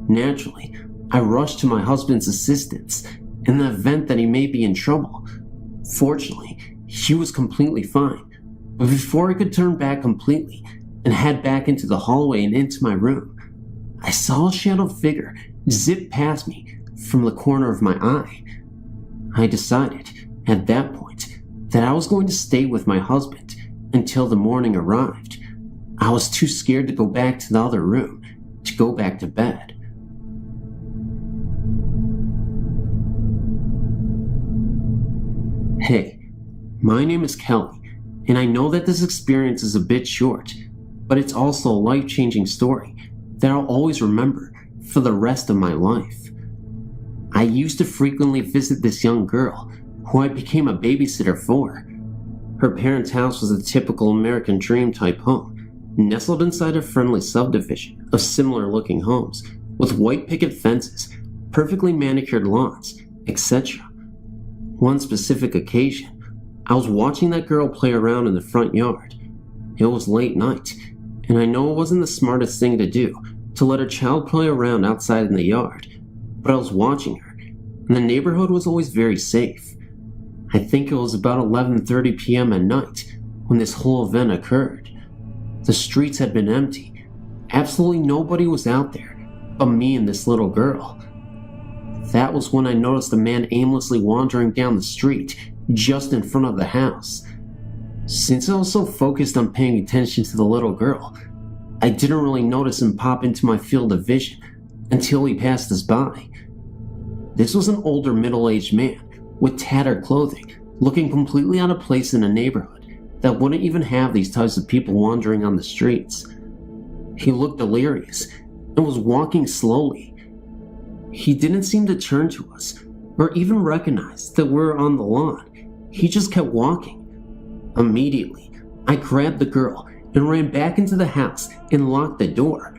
Naturally, I rushed to my husband's assistance in the event that he may be in trouble. Fortunately, he was completely fine, but before I could turn back completely and head back into the hallway and into my room, I saw a shadowed figure zip past me from the corner of my eye. I decided, at that point, that I was going to stay with my husband until the morning arrived. I was too scared to go back to the other room, to go back to bed. Hey, my name is Kelly, and I know that this experience is a bit short, but it's also a life-changing story that I'll always remember for the rest of my life. I used to frequently visit this young girl who I became a babysitter for. Her parents' house was a typical American dream type home, nestled inside a friendly subdivision of similar looking homes with white picket fences, perfectly manicured lawns, etc. One specific occasion, I was watching that girl play around in the front yard. It was late night, and I know it wasn't the smartest thing to do to let a child play around outside in the yard, but I was watching her, and the neighborhood was always very safe. I think it was about 11:30 p.m. at night when this whole event occurred. The streets had been empty. Absolutely nobody was out there but me and this little girl. That was when I noticed a man aimlessly wandering down the street just in front of the house. Since I was so focused on paying attention to the little girl, I didn't really notice him pop into my field of vision until he passed us by. This was an older middle-aged man with tattered clothing, looking completely out of place in a neighborhood that wouldn't even have these types of people wandering on the streets. He looked delirious and was walking slowly. He didn't seem to turn to us or even recognize that we were on the lawn. He just kept walking. Immediately, I grabbed the girl and ran back into the house and locked the door.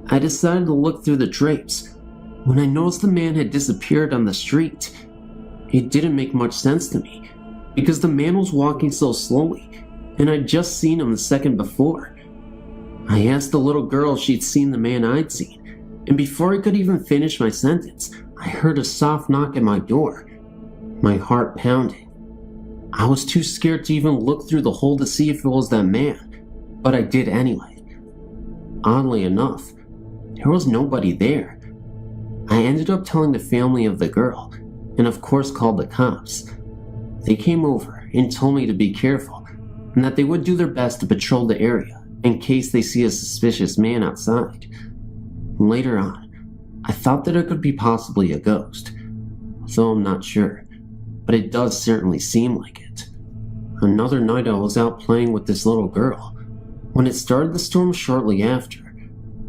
I decided to look through the drapes when I noticed the man had disappeared on the street. It didn't make much sense to me because the man was walking so slowly and I'd just seen him the second before. I asked the little girl if she'd seen the man I'd seen, and before I could even finish my sentence, I heard a soft knock at my door, my heart pounding. I was too scared to even look through the hole to see if it was that man, but I did anyway. Oddly enough, there was nobody there. I ended up telling the family of the girl, and of course called the cops. They came over and told me to be careful, and that they would do their best to patrol the area in case they see a suspicious man outside. Later on, I thought that it could be possibly a ghost, though I'm not sure, but it does certainly seem like it. Another night I was out playing with this little girl when it started to storm shortly after.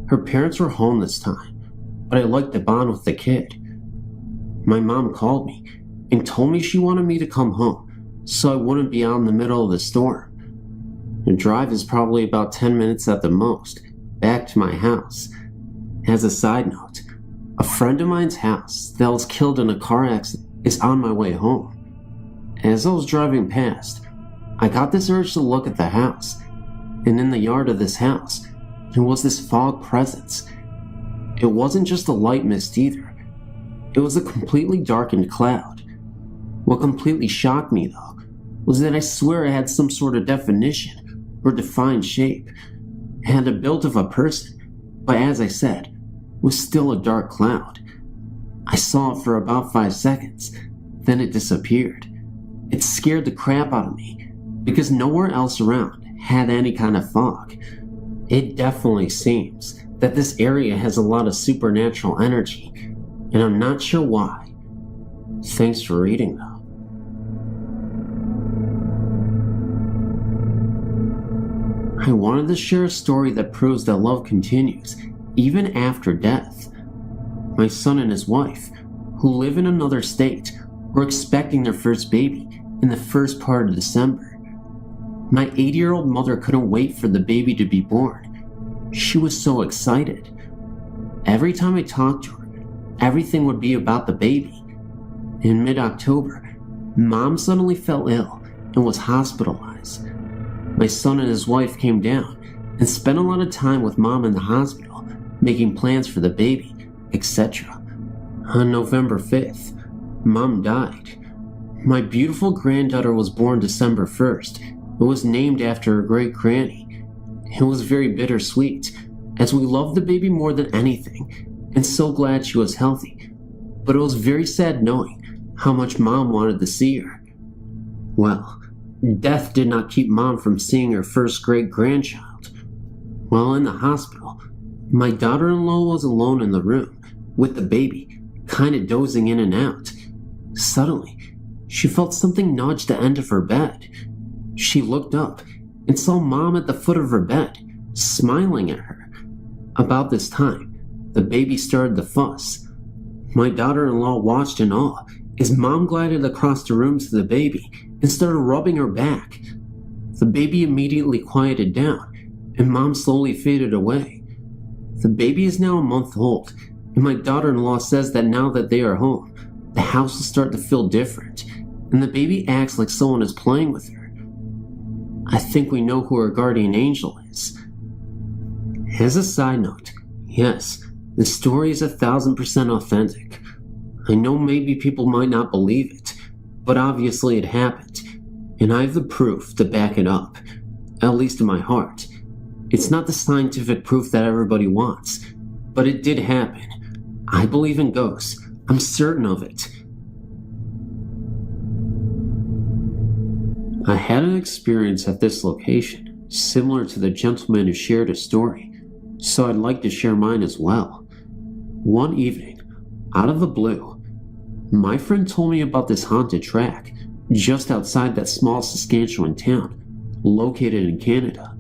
Her parents were home this time, but I liked to bond with the kid. My mom called me and told me she wanted me to come home so I wouldn't be out in the middle of the storm. The drive is probably about 10 minutes at the most, back to my house. As a side note, a friend of mine's house that was killed in a car accident is on my way home. As I was driving past, I got this urge to look at the house, and in the yard of this house, there was this fog presence. It wasn't just a light mist either. It was a completely darkened cloud. What completely shocked me, though, was that I swear it had some sort of definition or defined shape. It had the build of a person, but as I said, was still a dark cloud. I saw it for about 5 seconds, then it disappeared. It scared the crap out of me, because nowhere else around had any kind of fog. It definitely seems that this area has a lot of supernatural energy, and I'm not sure why. Thanks for reading, though. I wanted to share a story that proves that love continues, even after death. My son and his wife, who live in another state, were expecting their first baby in the first part of December. My 80-year-old mother couldn't wait for the baby to be born. She was so excited. Every time I talked to her, everything would be about the baby. In mid-October, Mom suddenly fell ill and was hospitalized. My son and his wife came down and spent a lot of time with Mom in the hospital, making plans for the baby, etc. On November 5th, Mom died. My beautiful granddaughter was born December 1st. It was named after her great granny. It was very bittersweet, as we loved the baby more than anything, and so glad she was healthy. But it was very sad knowing how much Mom wanted to see her. Well, death did not keep Mom from seeing her first great-grandchild. While in the hospital, my daughter-in-law was alone in the room, with the baby, kind of dozing in and out. Suddenly, she felt something nudge the end of her bed. She looked up and saw Mom at the foot of her bed, smiling at her. About this time, the baby started to fuss. My daughter-in-law watched in awe as Mom glided across the room to the baby and started rubbing her back. The baby immediately quieted down, and Mom slowly faded away. The baby is now a month old, and my daughter-in-law says that now that they are home, the house will start to feel different, and the baby acts like someone is playing with her. I think we know who her guardian angel is. As a side note, yes, the story is 1000% authentic. I know maybe people might not believe it, but obviously it happened, and I have the proof to back it up, at least in my heart. It's not the scientific proof that everybody wants, but it did happen. I believe in ghosts. I'm certain of it. I had an experience at this location, similar to the gentleman who shared his story, so I'd like to share mine as well. One evening, out of the blue, my friend told me about this haunted track just outside that small Saskatchewan town, located in Canada.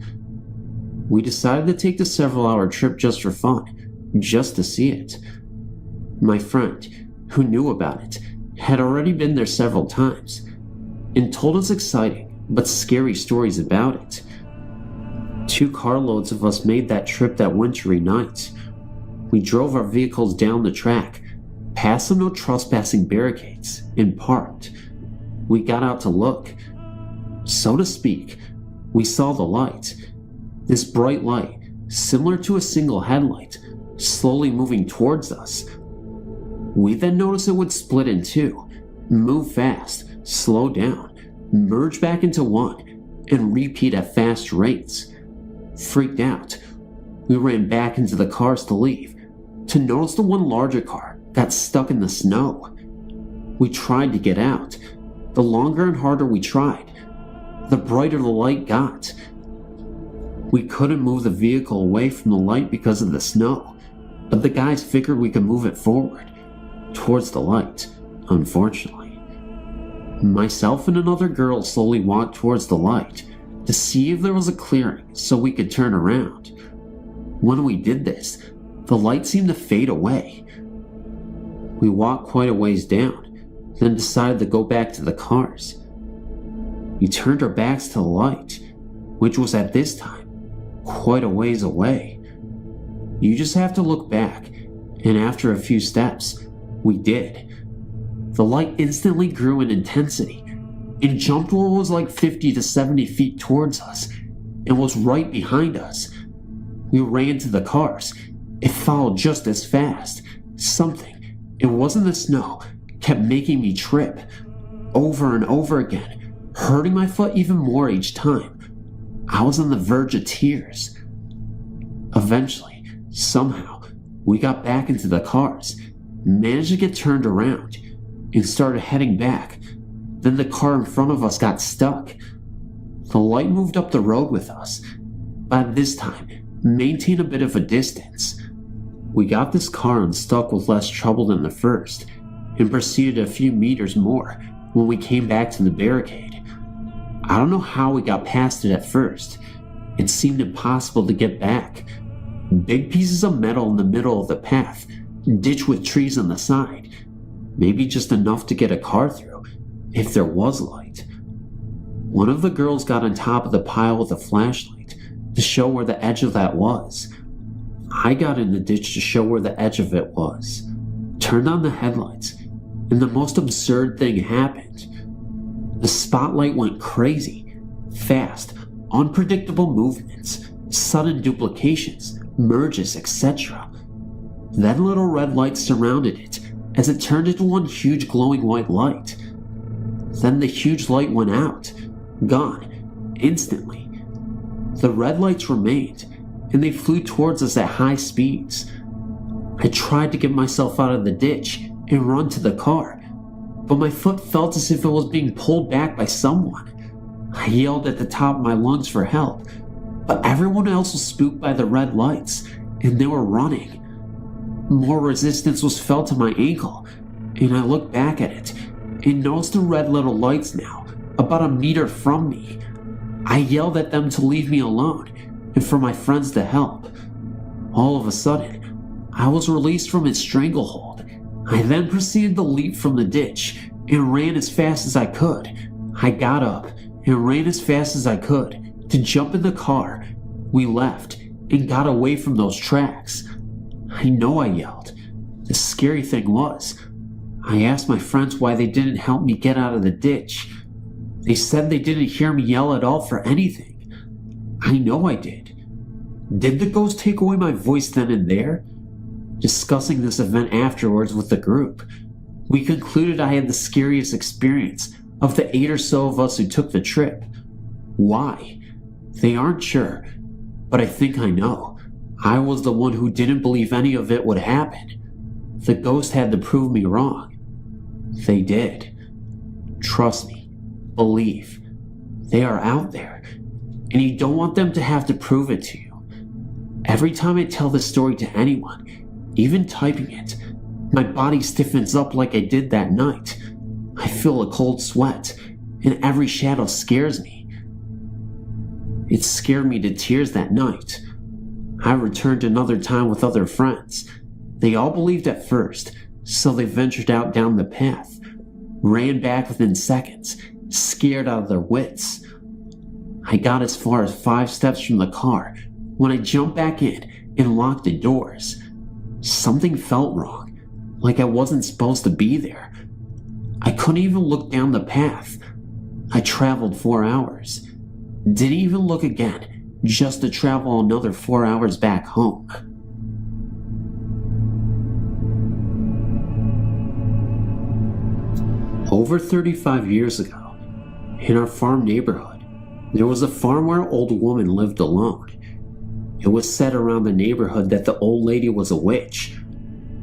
We decided to take the several-hour trip just for fun, just to see it. My friend, who knew about it, had already been there several times, and told us exciting but scary stories about it. 2 carloads of us made that trip that wintry night. We drove our vehicles down the track, past some no trespassing barricades, and parked. We got out to look. So to speak, we saw the light. This bright light, similar to a single headlight, slowly moving towards us. We then noticed it would split in 2, move fast, slow down, merge back into one, and repeat at fast rates. Freaked out, we ran back into the cars to leave, to notice the one larger car got stuck in the snow. We tried to get out. The longer and harder we tried, the brighter the light got. We couldn't move the vehicle away from the light because of the snow, but the guys figured we could move it forward, towards the light, unfortunately. Myself and another girl slowly walked towards the light to see if there was a clearing so we could turn around. When we did this, the light seemed to fade away. We walked quite a ways down, then decided to go back to the cars. We turned our backs to the light, which was at this time quite a ways away. You just have to look back, and after a few steps, we did. The light instantly grew in intensity. It jumped what was like 50 to 70 feet towards us, and was right behind us. We ran to the cars. It followed just as fast. Something, it wasn't the snow, kept making me trip. Over and over again, hurting my foot even more each time. I was on the verge of tears. Eventually, somehow, we got back into the cars, managed to get turned around, and started heading back. Then the car in front of us got stuck. The light moved up the road with us, but at this time, maintained a bit of a distance. We got this car unstuck with less trouble than the first, and proceeded a few meters more when we came back to the barricade. I don't know how we got past it at first. It seemed impossible to get back. Big pieces of metal in the middle of the path, ditch with trees on the side. Maybe just enough to get a car through, if there was light. One of the girls got on top of the pile with a flashlight to show where the edge of that was. I got in the ditch to show where the edge of it was, turned on the headlights, and the most absurd thing happened. The spotlight went crazy, fast, unpredictable movements, sudden duplications, merges, etc. Then little red lights surrounded it as it turned into one huge glowing white light. Then the huge light went out, gone, instantly. The red lights remained, and they flew towards us at high speeds. I tried to get myself out of the ditch and run to the car, but my foot felt as if it was being pulled back by someone. I yelled at the top of my lungs for help, but everyone else was spooked by the red lights, and they were running. More resistance was felt to my ankle, and I looked back at it and noticed the red little lights now, about a meter from me. I yelled at them to leave me alone, and for my friends to help. All of a sudden, I was released from its stranglehold. I then proceeded to leap from the ditch and ran as fast as I could. I got up and ran as fast as I could to jump in the car. We left and got away from those tracks. I know I yelled. The scary thing was, I asked my friends why they didn't help me get out of the ditch. They said they didn't hear me yell at all for anything. I know I did. Did the ghost take away my voice then and there? Discussing this event afterwards with the group, we concluded I had the scariest experience of the 8 or so of us who took the trip. Why? They aren't sure, but I think I know. I was the one who didn't believe any of it would happen. The ghost had to prove me wrong. They did. Trust me. Believe. They are out there, and you don't want them to have to prove it to you. Every time I tell this story to anyone, even typing it, my body stiffens up like I did that night. I feel a cold sweat, and every shadow scares me. It scared me to tears that night. I returned another time with other friends. They all believed at first, so they ventured out down the path, ran back within seconds, scared out of their wits. I got as far as 5 steps from the car when I jumped back in and locked the doors. Something felt wrong, like I wasn't supposed to be there. I couldn't even look down the path. I traveled 4 hours. Didn't even look again, just to travel another 4 hours back home. Over 35 years ago, in our farm neighborhood, there was a farm where an old woman lived alone. It was said around the neighborhood that the old lady was a witch.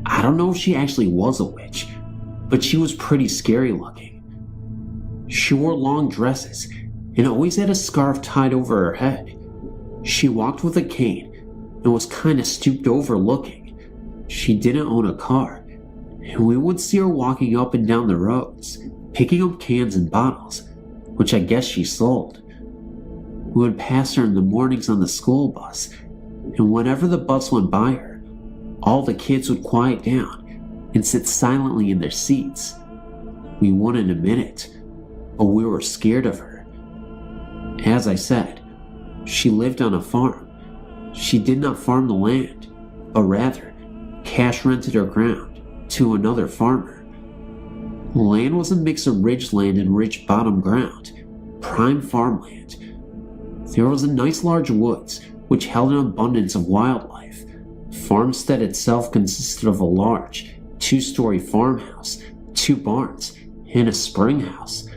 I don't know if she actually was a witch, but she was pretty scary looking. She wore long dresses and always had a scarf tied over her head. She walked with a cane and was kinda stooped over looking. She didn't own a car, and we would see her walking up and down the roads, picking up cans and bottles, which I guess she sold. We would pass her in the mornings on the school bus, and whenever the bus went by her, all the kids would quiet down and sit silently in their seats. We wouldn't admit it, but we were scared of her. As I said, she lived on a farm. She did not farm the land, but rather cash rented her ground to another farmer. The land was a mix of ridgeland and rich bottom ground, prime farmland. There was a nice large woods which held an abundance of wildlife. Farmstead itself consisted of a large, 2-story farmhouse, 2 barns, and a spring house.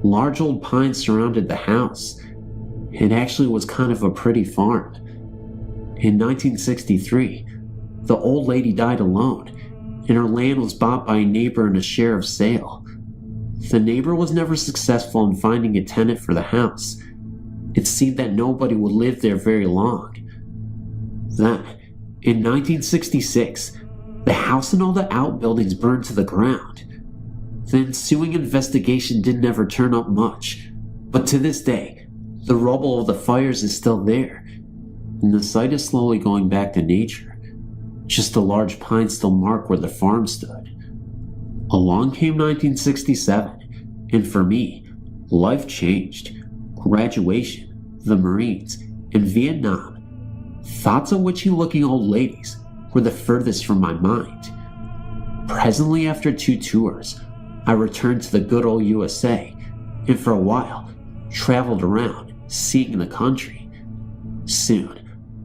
Large old pines surrounded the house. It actually was kind of a pretty farm. In 1963, the old lady died alone, and her land was bought by a neighbor in a sheriff's sale. The neighbor was never successful in finding a tenant for the house. It seemed that nobody would live there very long. Then, in 1966, the house and all the outbuildings burned to the ground. The ensuing investigation didn't ever turn up much, but to this day, the rubble of the fires is still there, and the site is slowly going back to nature. Just a large pine still mark where the farm stood. Along came 1967, and for me, life changed. Graduation, the Marines, and Vietnam, thoughts of witchy-looking old ladies were the furthest from my mind. Presently, after 2 tours, I returned to the good old USA, and for a while, traveled around, seeing the country. Soon,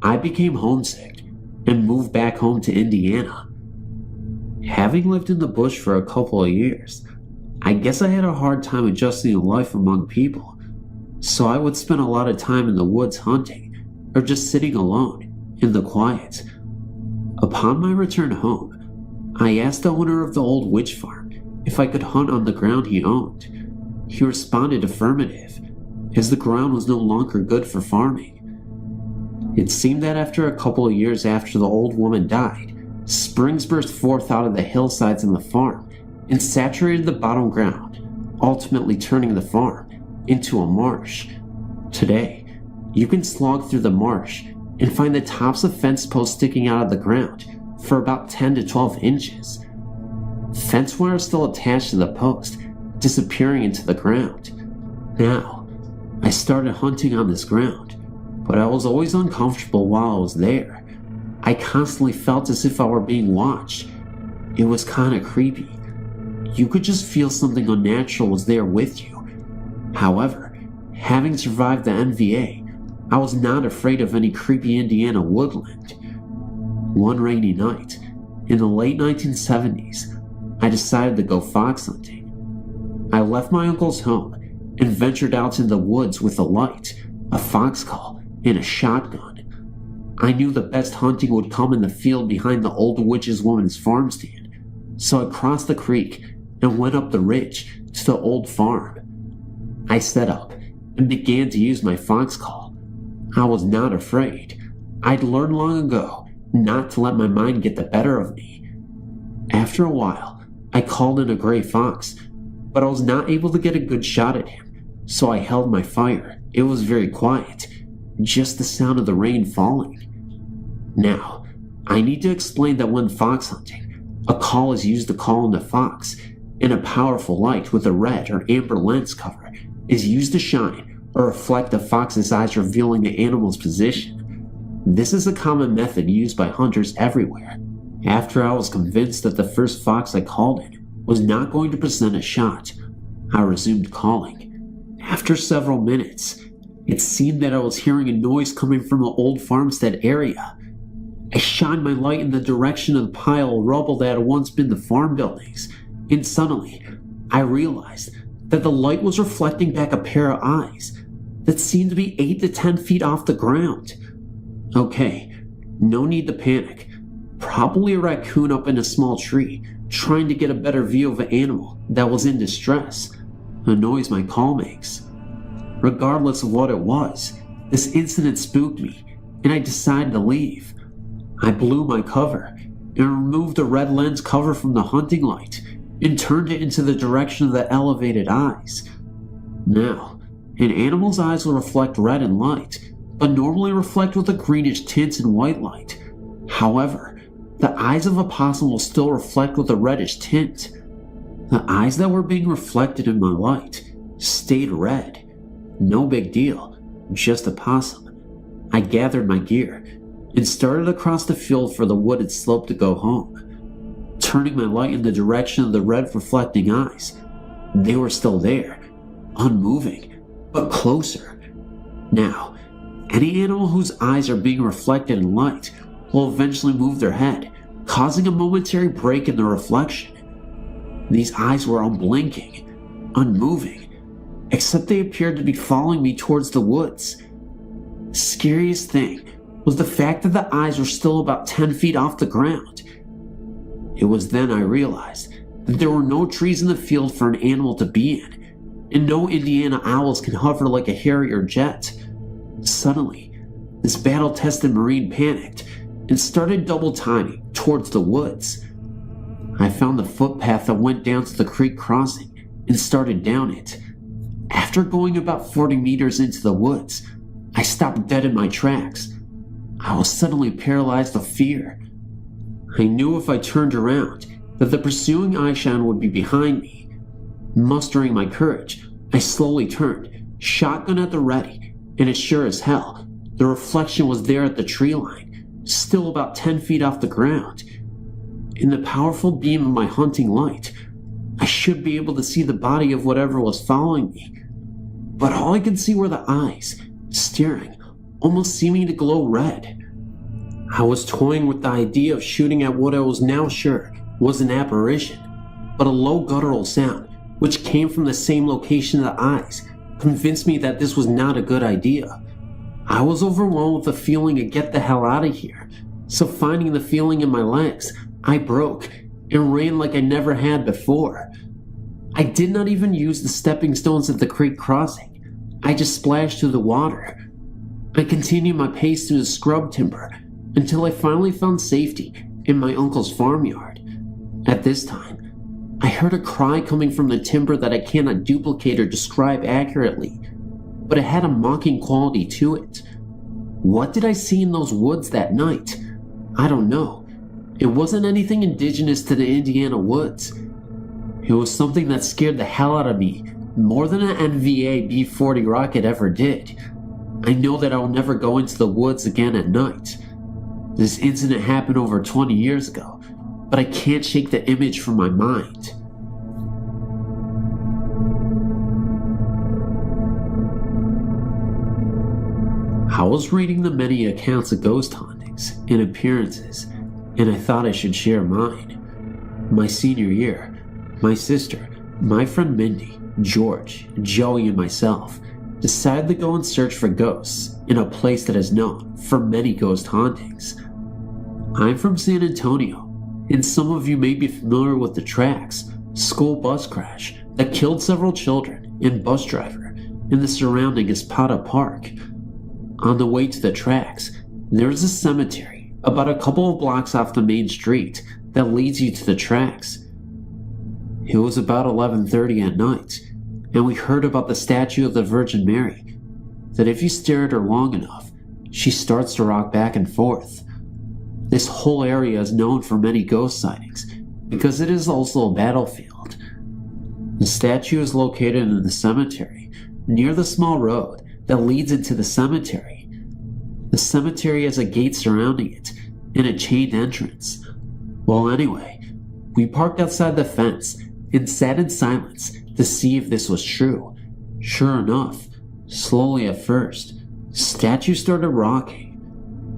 I became homesick and moved back home to Indiana. Having lived in the bush for a couple of years, I guess I had a hard time adjusting to life among people, so I would spend a lot of time in the woods hunting, or just sitting alone, in the quiet. Upon my return home, I asked the owner of the old witch farm if I could hunt on the ground he owned. He responded affirmative, as the ground was no longer good for farming. It seemed that after a couple of years after the old woman died, springs burst forth out of the hillsides in the farm and saturated the bottom ground, ultimately turning the farm into a marsh. Today, you can slog through the marsh and find the tops of fence posts sticking out of the ground for about 10 to 12 inches. Fence wire is still attached to the post, disappearing into the ground. Now, I started hunting on this ground, but I was always uncomfortable while I was there. I constantly felt as if I were being watched. It was kind of creepy. You could just feel something unnatural was there with you. However, having survived the NVA, I was not afraid of any creepy Indiana woodland. One rainy night, in the late 1970s, I decided to go fox hunting. I left my uncle's home and ventured out in the woods with a light, a fox call, and a shotgun. I knew the best hunting would come in the field behind the old witch's woman's farm stand, so I crossed the creek and went up the ridge to the old farm. I set up and began to use my fox call. I was not afraid. I'd learned long ago not to let my mind get the better of me. After a while, I called in a gray fox, but I was not able to get a good shot at him, so I held my fire. It was very quiet, just the sound of the rain falling. Now, I need to explain that when fox hunting, a call is used to call in the fox, and a powerful light with a red or amber lens cover is used to shine or reflect the fox's eyes, revealing the animal's position. This is a common method used by hunters everywhere. After I was convinced that the first fox I called in was not going to present a shot, I resumed calling. After several minutes, it seemed that I was hearing a noise coming from the old farmstead area. I shined my light in the direction of the pile of rubble that had once been the farm buildings, and suddenly, I realized that the light was reflecting back a pair of eyes that seemed to be 8 to 10 feet off the ground. Okay, no need to panic. Probably a raccoon up in a small tree, trying to get a better view of an animal that was in distress, a noise my call makes. Regardless of what it was, this incident spooked me, and I decided to leave. I blew my cover and removed the red lens cover from the hunting light and turned it into the direction of the elevated eyes. Now, an animal's eyes will reflect red in light, but normally reflect with a greenish tint in white light. However, the eyes of a possum will still reflect with a reddish tint. The eyes that were being reflected in my light stayed red. No big deal, just a possum. I gathered my gear and started across the field for the wooded slope to go home. Turning my light in the direction of the red reflecting eyes, they were still there, unmoving, but closer. Now, Any animal whose eyes are being reflected in light will eventually move their head, causing a momentary break in the reflection. These eyes were unblinking, unmoving, except they appeared to be following me towards the woods. The scariest thing was the fact that the eyes were still about 10 feet off the ground. It was then I realized that there were no trees in the field for an animal to be in, and no Indiana owls can hover like a Harrier jet. Suddenly, this battle-tested Marine panicked and started double-timing towards the woods. I found the footpath that went down to the creek crossing and started down it. After going about 40 meters into the woods, I stopped dead in my tracks. I was suddenly paralyzed with fear. I knew if I turned around that the pursuing eyeshine would be behind me. Mustering my courage, I slowly turned, shotgun at the ready, and as sure as hell, the reflection was there at the tree line, still about 10 feet off the ground. In the powerful beam of my hunting light, I should be able to see the body of whatever was following me, but all I could see were the eyes, staring, almost seeming to glow red. I was toying with the idea of shooting at what I was now sure was an apparition, but a low guttural sound, which came from the same location of the eyes, convinced me that this was not a good idea. I was overwhelmed with the feeling of get the hell out of here, so finding the feeling in my legs, I broke and ran like I never had before. I did not even use the stepping stones at the creek crossing. I just splashed through the water. I continued my pace through the scrub timber until I finally found safety in my uncle's farmyard. At this time, I heard a cry coming from the timber that I cannot duplicate or describe accurately, but it had a mocking quality to it. What did I see in those woods that night? I don't know. It wasn't anything indigenous to the Indiana woods. It was something that scared the hell out of me more than an NVA B-40 rocket ever did. I know that I will never go into the woods again at night. This incident happened over 20 years ago, but I can't shake the image from my mind. I was reading the many accounts of ghost hauntings and appearances, and I thought I should share mine. My senior year, my sister, my friend Mindy, George, Joey, and myself decided to go and search for ghosts in a place that is known for many ghost hauntings. I'm from San Antonio, and some of you may be familiar with the Tracks school bus crash that killed several children and bus driver in the surrounding Espada Park. On the way to the Tracks, there is a cemetery about a couple of blocks off the main street that leads you to the Tracks. It was about 11:30 at night, and we heard about the statue of the Virgin Mary, that if you stare at her long enough, she starts to rock back and forth. This whole area is known for many ghost sightings because it is also a battlefield. The statue is located in the cemetery, near the small road that leads into the cemetery. The cemetery has a gate surrounding it and a chained entrance. Well, anyway, we parked outside the fence and sat in silence to see if this was true. Sure enough, slowly at first, the statue started rocking.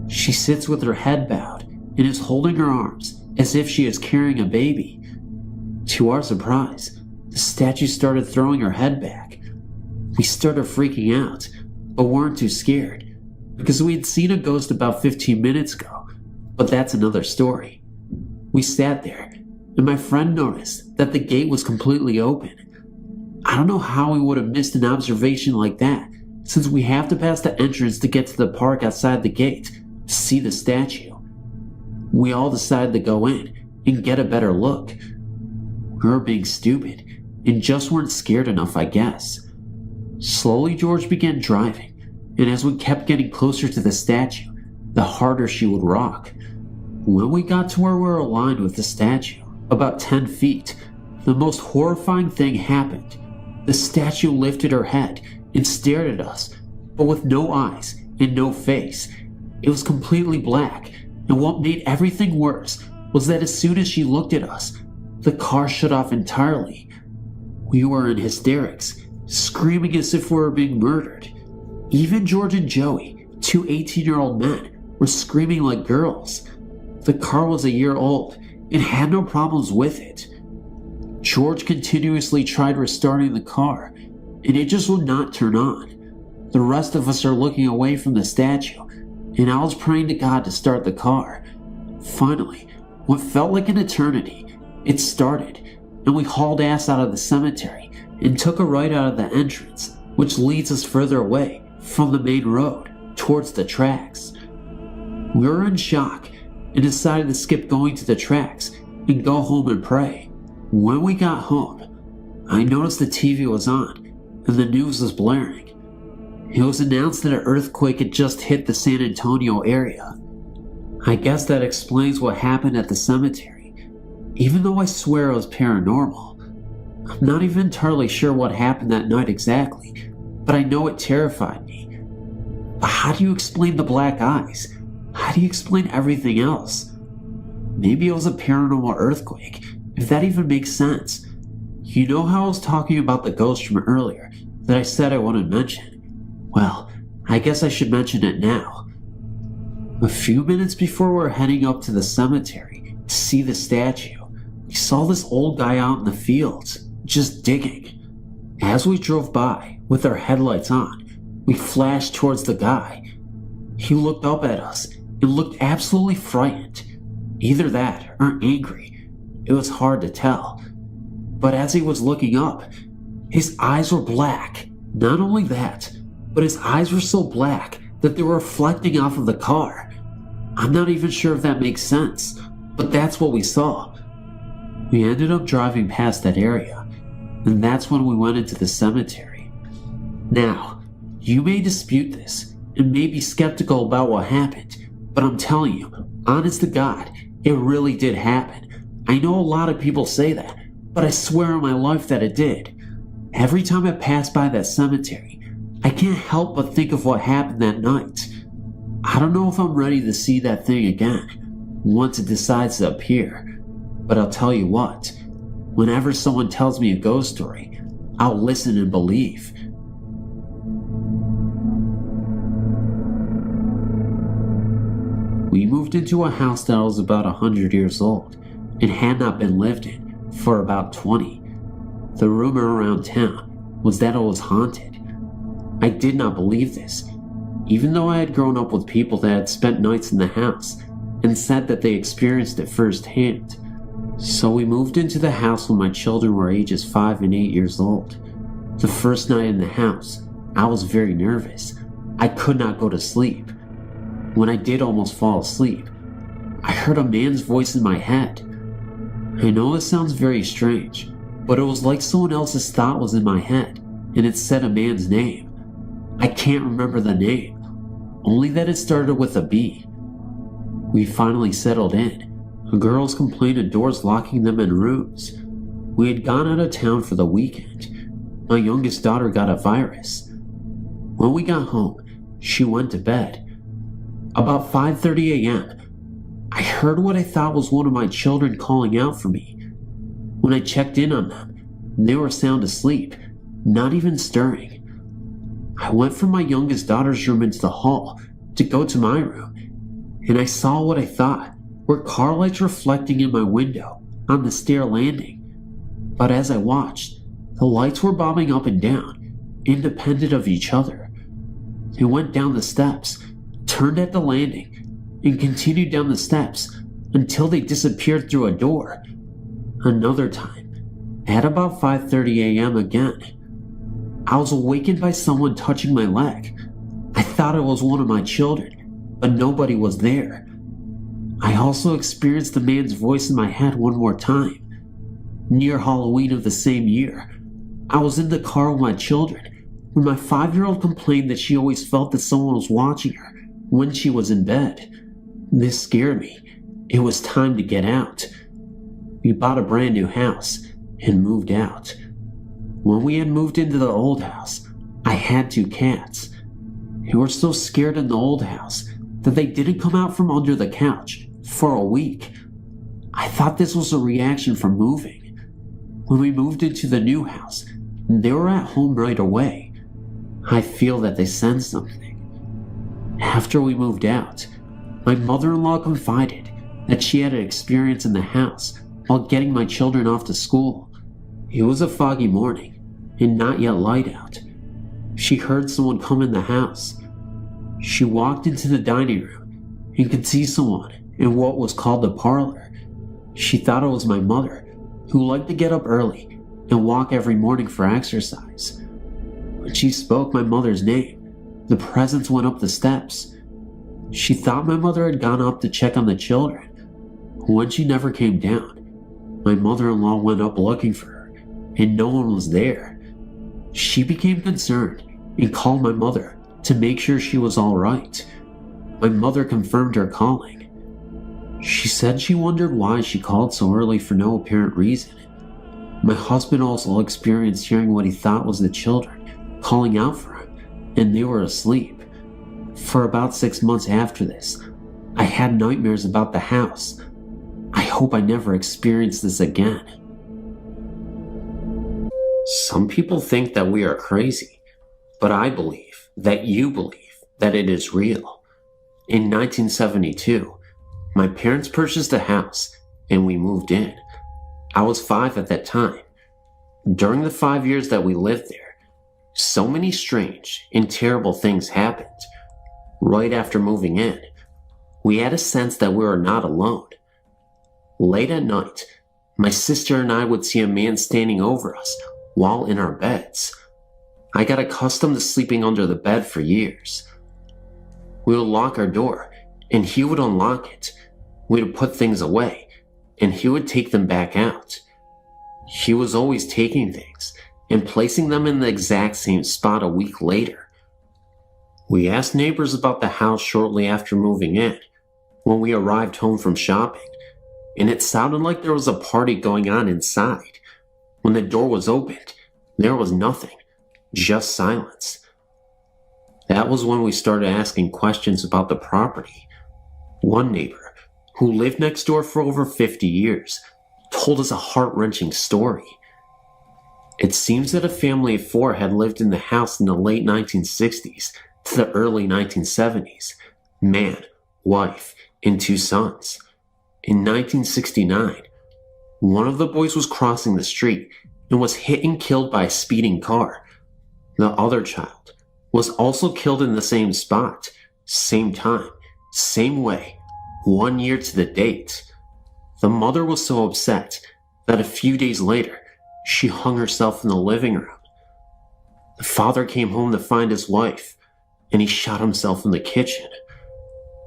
She sits with her head bowed and is holding her arms as if she is carrying a baby. To our surprise, the statue started throwing her head back. We started freaking out, but weren't too scared because we had seen a ghost about 15 minutes ago, but that's another story. We sat there, and my friend noticed that the gate was completely open. I don't know how we would have missed an observation like that, since we have to pass the entrance to get to the park outside the gate to see the statue. We all decided to go in and get a better look. We were being stupid and just weren't scared enough, I guess. Slowly, George began driving, and as we kept getting closer to the statue, the harder she would rock. When we got to where we were aligned with the statue, about 10 feet, the most horrifying thing happened. The statue lifted her head and stared at us, but with no eyes and no face. It was completely black, and what made everything worse was that as soon as she looked at us, the car shut off entirely. We were in hysterics, screaming as if we were being murdered. Even George and Joey, Two 18-year-old men were screaming like girls. The car was a year old and had no problems with it. George continuously tried restarting the car, and it just would not turn on. The rest of us are looking away from the statue, and I was praying to God to start the car. Finally, what felt like an eternity, it started, and we hauled ass out of the cemetery and took a right out of the entrance, which leads us further away from the main road towards the tracks. We were in shock and decided to skip going to the tracks and go home and pray. When we got home, I noticed the TV was on and the news was blaring. It was announced that an earthquake had just hit the San Antonio area. I guess that explains what happened at the cemetery, even though I swear it was paranormal. I'm not even entirely sure what happened that night exactly, but I know it terrified me. But how do you explain the black eyes? How do you explain everything else? Maybe it was a paranormal earthquake, if that even makes sense. You know how I was talking about the ghost from earlier that I said I wouldn't mention? Well, I guess I should mention it now. A few minutes before we were heading up to the cemetery to see the statue, we saw this old guy out in the fields, just digging. As we drove by, with our headlights on, we flashed towards the guy. He looked up at us and looked absolutely frightened. Either that or angry. It was hard to tell. But as he was looking up, his eyes were black. Not only that, but his eyes were so black that they were reflecting off of the car. I'm not even sure if that makes sense, but that's what we saw. We ended up driving past that area, and that's when we went into the cemetery. Now, you may dispute this and may be skeptical about what happened, but I'm telling you, honest to God, it really did happen. I know a lot of people say that, but I swear on my life that it did. Every time I pass by that cemetery, I can't help but think of what happened that night. I don't know if I'm ready to see that thing again, once it decides to appear. But I'll tell you what, whenever someone tells me a ghost story, I'll listen and believe. We moved into a house that was about 100 years old and had not been lived in for about 20. The rumor around town was that it was haunted. I did not believe this, even though I had grown up with people that had spent nights in the house and said that they experienced it firsthand. So we moved into the house when my children were ages 5 and 8 years old. The first night in the house, I was very nervous. I could not go to sleep. When I did almost fall asleep, I heard a man's voice in my head. I know this sounds very strange, but it was like someone else's thought was in my head, and it said a man's name. I can't remember the name, only that it started with a B. We finally settled in. The girls complained of doors locking them in rooms. We had gone out of town for the weekend. My youngest daughter got a virus. When we got home, she went to bed. About 5:30 a.m., I heard what I thought was one of my children calling out for me. When I checked in on them, they were sound asleep, not even stirring. I went from my youngest daughter's room into the hall to go to my room, and I saw what I thought were car lights reflecting in my window on the stair landing. But as I watched, the lights were bobbing up and down, independent of each other. They went down the steps, turned at the landing, and continued down the steps until they disappeared through a door. Another time, at about 5:30 a.m. again, I was awakened by someone touching my leg. I thought it was one of my children, but nobody was there. I also experienced the man's voice in my head one more time. Near Halloween of the same year, I was in the car with my children when my 5-year-old complained that she always felt that someone was watching her when she was in bed. This scared me. It was time to get out. We bought a brand new house and moved out. When we had moved into the old house, I had 2 cats. They were so scared in the old house that they didn't come out from under the couch for a week. I thought this was a reaction from moving. When we moved into the new house, they were at home right away. I feel that they sensed something. After we moved out, my mother-in-law confided that she had an experience in the house while getting my children off to school. It was a foggy morning and not yet light out. She heard someone come in the house. She walked into the dining room and could see someone in what was called the parlor. She thought it was my mother, who liked to get up early and walk every morning for exercise. When she spoke my mother's name, the presence went up the steps. She thought my mother had gone up to check on the children. When she never came down, my mother-in-law went up looking for her, and no one was there. She became concerned and called my mother to make sure she was all right. My mother confirmed her calling. She said she wondered why she called so early for no apparent reason. My husband also experienced hearing what he thought was the children calling out for him, and they were asleep. For about 6 months after this, I had nightmares about the house. I hope I never experience this again. Some people think that we are crazy, but I believe that you believe that it is real. In 1972, my parents purchased a house and we moved in. I was 5 at that time. During the 5 years that we lived there, so many strange and terrible things happened. Right after moving in, we had a sense that we were not alone. Late at night, my sister and I would see a man standing over us while in our beds. I got accustomed to sleeping under the bed for years. We would lock our door, and he would unlock it. We would put things away, and he would take them back out. He was always taking things and placing them in the exact same spot a week later. We asked neighbors about the house shortly after moving in, when we arrived home from shopping, and it sounded like there was a party going on inside. When the door was opened, there was nothing, just silence. That was when we started asking questions about the property. One neighbor, who lived next door for over 50 years, told us a heart-wrenching story. It seems that a family of 4 had lived in the house in the late 1960s to the early 1970s. Man, wife, and 2 sons. In 1969, one of the boys was crossing the street and was hit and killed by a speeding car. The other child was also killed in the same spot, same time, same way, 1 year to the date. The mother was so upset that a few days later, she hung herself in the living room. The father came home to find his wife, and he shot himself in the kitchen.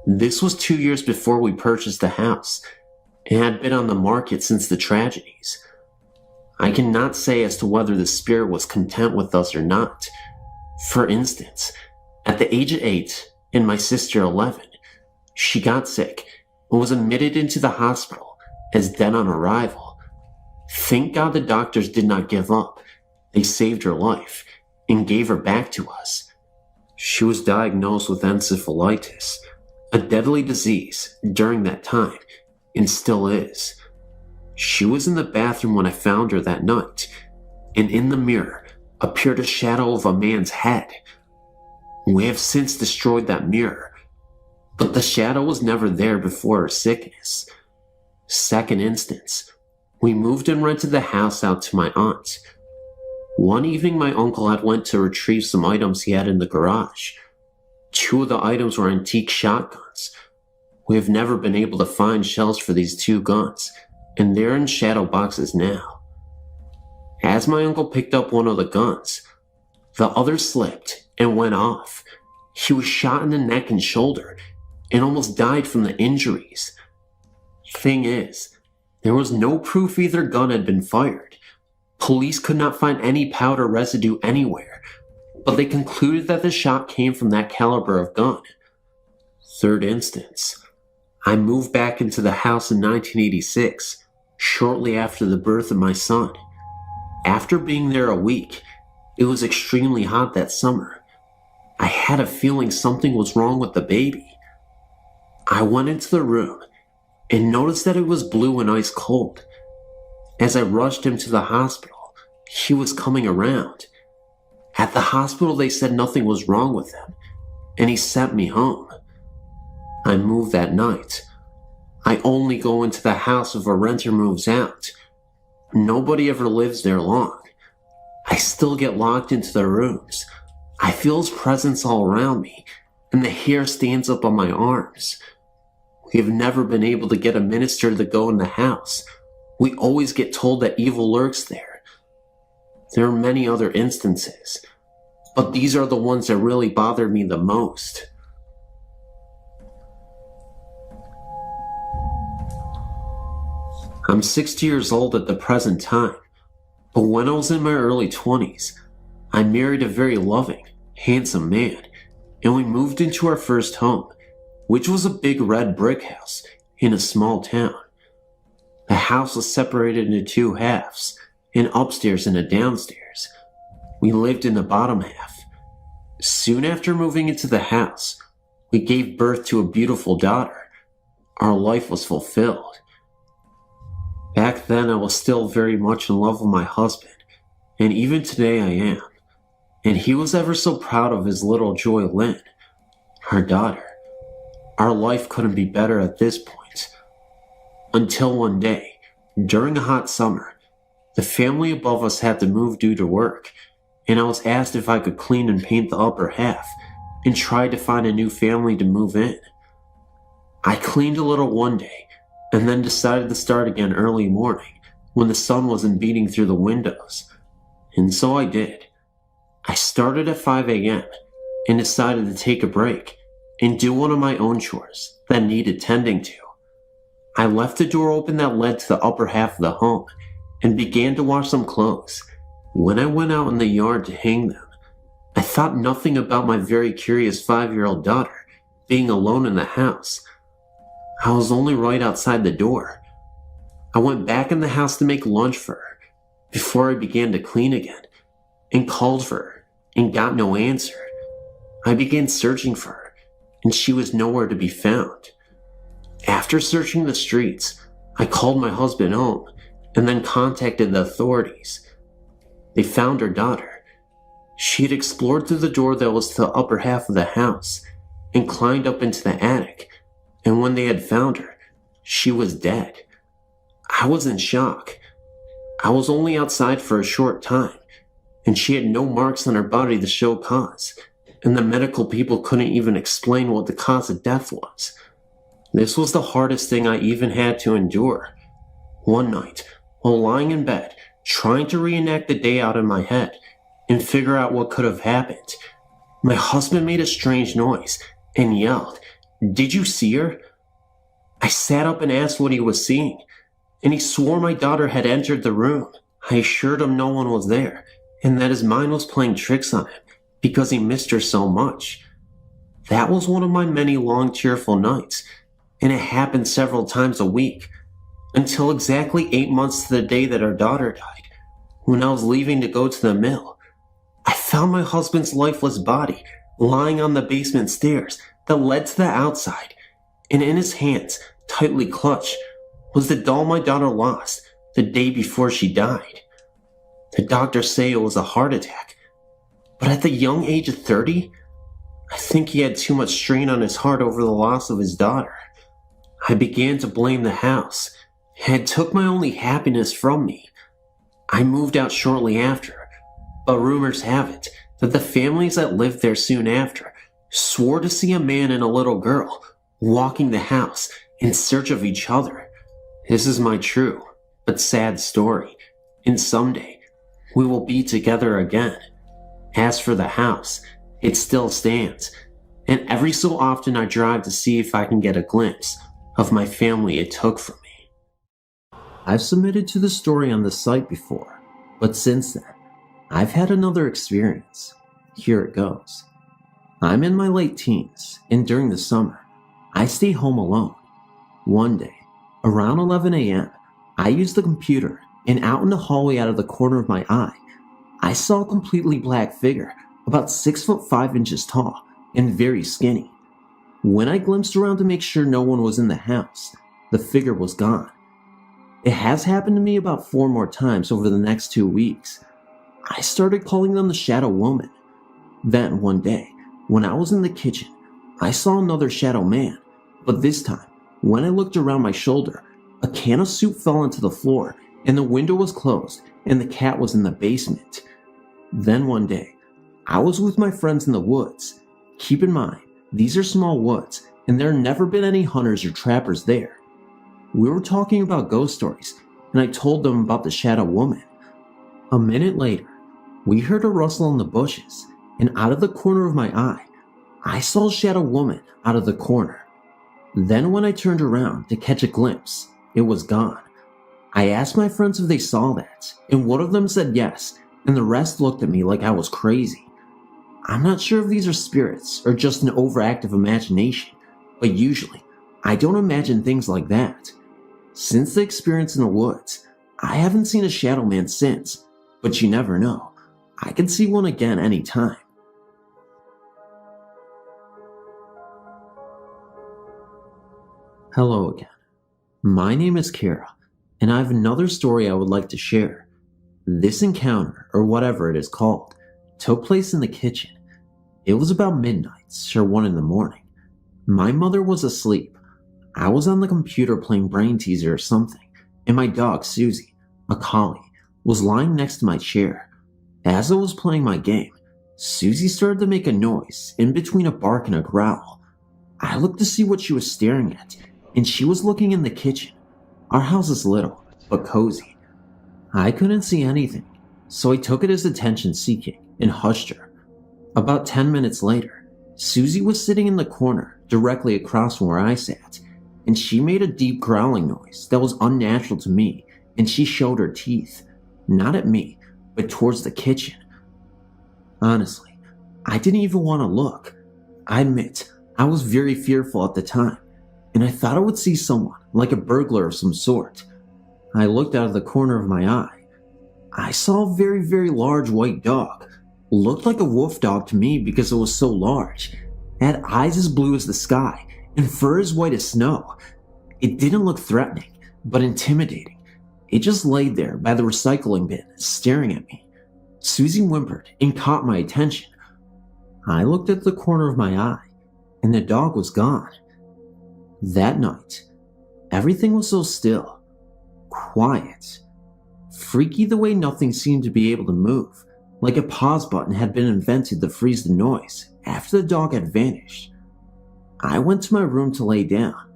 This was 2 years before we purchased the house, and had been on the market since the tragedies. I cannot say as to whether the spirit was content with us or not. For instance, at the age of 8 and my sister 11, she got sick and was admitted into the hospital as dead on arrival. Thank God the doctors did not give up. They saved her life and gave her back to us. She was diagnosed with encephalitis, a deadly disease during that time, and still is. She was in the bathroom when I found her that night, and in the mirror appeared a shadow of a man's head. We have since destroyed that mirror, but the shadow was never there before her sickness. Second instance, we moved and rented the house out to my aunt. One evening my uncle had went to retrieve some items he had in the garage. 2 of the items were antique shotguns. We have never been able to find shells for these 2 guns, and they're in shadow boxes now. As my uncle picked up one of the guns, the other slipped and went off. He was shot in the neck and shoulder and almost died from the injuries. Thing is, there was no proof either gun had been fired. Police could not find any powder residue anywhere, but they concluded that the shot came from that caliber of gun. Third instance, I moved back into the house in 1986, shortly after the birth of my son. After being there a week, it was extremely hot that summer. I had a feeling something was wrong with the baby. I went into the room and noticed that it was blue and ice cold. As I rushed him to the hospital, he was coming around. At the hospital, they said nothing was wrong with him, and he sent me home. I moved that night. I only go into the house if a renter moves out. Nobody ever lives there long. I still get locked into the rooms. I feel his presence all around me, and the hair stands up on my arms. We have never been able to get a minister to go in the house. We always get told that evil lurks there. There are many other instances, but these are the ones that really bother me the most. I'm 60 years old at the present time, but when I was in my early 20s, I married a very loving, handsome man, and we moved into our first home, which was a big red brick house in a small town. The house was separated into two halves, an upstairs and a downstairs. We lived in the bottom half. Soon after moving into the house, we gave birth to a beautiful daughter. Our life was fulfilled. Back then, I was still very much in love with my husband, and even today I am. And he was ever so proud of his little Joy Lynn, our daughter. Our life couldn't be better at this point. Until one day, during a hot summer, the family above us had to move due to work, and I was asked if I could clean and paint the upper half and tried to find a new family to move in. I cleaned a little one day, and then decided to start again early morning when the sun wasn't beating through the windows. And so I did. I started at 5 a.m. and decided to take a break and do one of my own chores that needed tending to. I left the door open that led to the upper half of the home and began to wash some clothes. When I went out in the yard to hang them, I thought nothing about my very curious 5-year-old daughter being alone in the house. I was only right outside the door. I went back in the house to make lunch for her before I began to clean again, and called for her and got no answer. I began searching for her, and she was nowhere to be found. After searching the streets, I called my husband home and then contacted the authorities. They found her daughter. She had explored through the door that was to the upper half of the house and climbed up into the attic. And when they had found her, she was dead. I was in shock. I was only outside for a short time, and she had no marks on her body to show cause, and the medical people couldn't even explain what the cause of death was. This was the hardest thing I even had to endure. One night, while lying in bed, trying to reenact the day out in my head and figure out what could have happened, my husband made a strange noise and yelled, "Did you see her?" I sat up and asked what he was seeing, and he swore my daughter had entered the room. I assured him no one was there, and that his mind was playing tricks on him because he missed her so much. That was one of my many long tearful nights, and it happened several times a week, until exactly 8 months to the day that our daughter died. When I was leaving to go to the mill, I found my husband's lifeless body lying on the basement stairs that led to the outside, and in his hands, tightly clutched, was the doll my daughter lost the day before she died. The doctors say it was a heart attack, but at the young age of 30, I think he had too much strain on his heart over the loss of his daughter. I began to blame the house, and it took my only happiness from me. I moved out shortly after, but rumors have it that the families that lived there soon after swore to see a man and a little girl walking the house in search of each other. This is my true but sad story, and someday we will be together again. As for the house, it still stands, and every so often I drive to see if I can get a glimpse of my family it took from me. I've submitted to the story on the site before, but since then, I've had another experience. Here it goes. I'm in my late teens, and during the summer, I stay home alone. One day, around 11 a.m., I used the computer, and out in the hallway out of the corner of my eye, I saw a completely black figure, about 6'5" tall, and very skinny. When I glimpsed around to make sure no one was in the house, the figure was gone. It has happened to me about 4 more times over the next 2 weeks. I started calling them the Shadow Woman. Then, one day, When I was in the kitchen, I saw another shadow man, but this time, when I looked around my shoulder, a can of soup fell onto the floor and the window was closed and the cat was in the basement. Then one day, I was with my friends in the woods. Keep in mind, these are small woods and there have never been any hunters or trappers there. We were talking about ghost stories and I told them about the shadow woman. A minute later, we heard a rustle in the bushes, and out of the corner of my eye, I saw a shadow woman out of the corner. Then when I turned around to catch a glimpse, it was gone. I asked my friends if they saw that, and one of them said yes, and the rest looked at me like I was crazy. I'm not sure if these are spirits or just an overactive imagination, but usually, I don't imagine things like that. Since the experience in the woods, I haven't seen a shadow man since, but you never know. I can see one again anytime. Hello again. My name is Kara, and I have another story I would like to share. This encounter, or whatever it is called, took place in the kitchen. It was about midnight, or 1 in the morning. My mother was asleep. I was on the computer playing Brain Teaser or something, and my dog Susie, a collie, was lying next to my chair. As I was playing my game, Susie started to make a noise in between a bark and a growl. I looked to see what she was staring at, and she was looking in the kitchen. Our house is little, but cozy. I couldn't see anything, so I took it as attention-seeking and hushed her. About 10 minutes later, Susie was sitting in the corner directly across from where I sat, and she made a deep growling noise that was unnatural to me, and she showed her teeth. Not at me, but towards the kitchen. Honestly, I didn't even want to look. I admit, I was very fearful at the time, and I thought I would see someone, like a burglar of some sort. I looked out of the corner of my eye. I saw a very, very large white dog. Looked like a wolf dog to me because it was so large. It had eyes as blue as the sky, and fur as white as snow. It didn't look threatening, but intimidating. It just laid there by the recycling bin, staring at me. Susie whimpered and caught my attention. I looked at the corner of my eye, and the dog was gone. That night, everything was so still, quiet, freaky the way nothing seemed to be able to move, like a pause button had been invented to freeze the noise after the dog had vanished. I went to my room to lay down,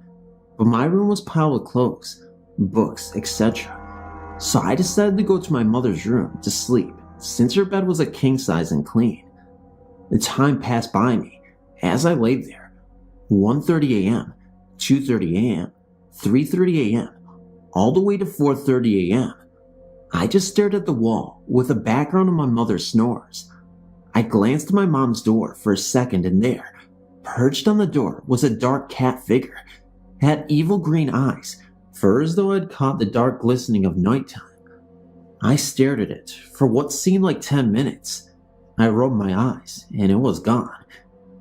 but my room was piled with clothes, books, etc. So I decided to go to my mother's room to sleep, since her bed was a king size and clean. The time passed by me as I laid there. 1:30 a.m., 2:30 a.m., 3:30 a.m., all the way to 4:30 a.m. I just stared at the wall with a background of my mother's snores. I glanced at my mom's door for a second, and there, perched on the door, was a dark cat figure. It had evil green eyes, fur as though I'd caught the dark glistening of nighttime. I stared at it for what seemed like 10 minutes. I rubbed my eyes, and it was gone.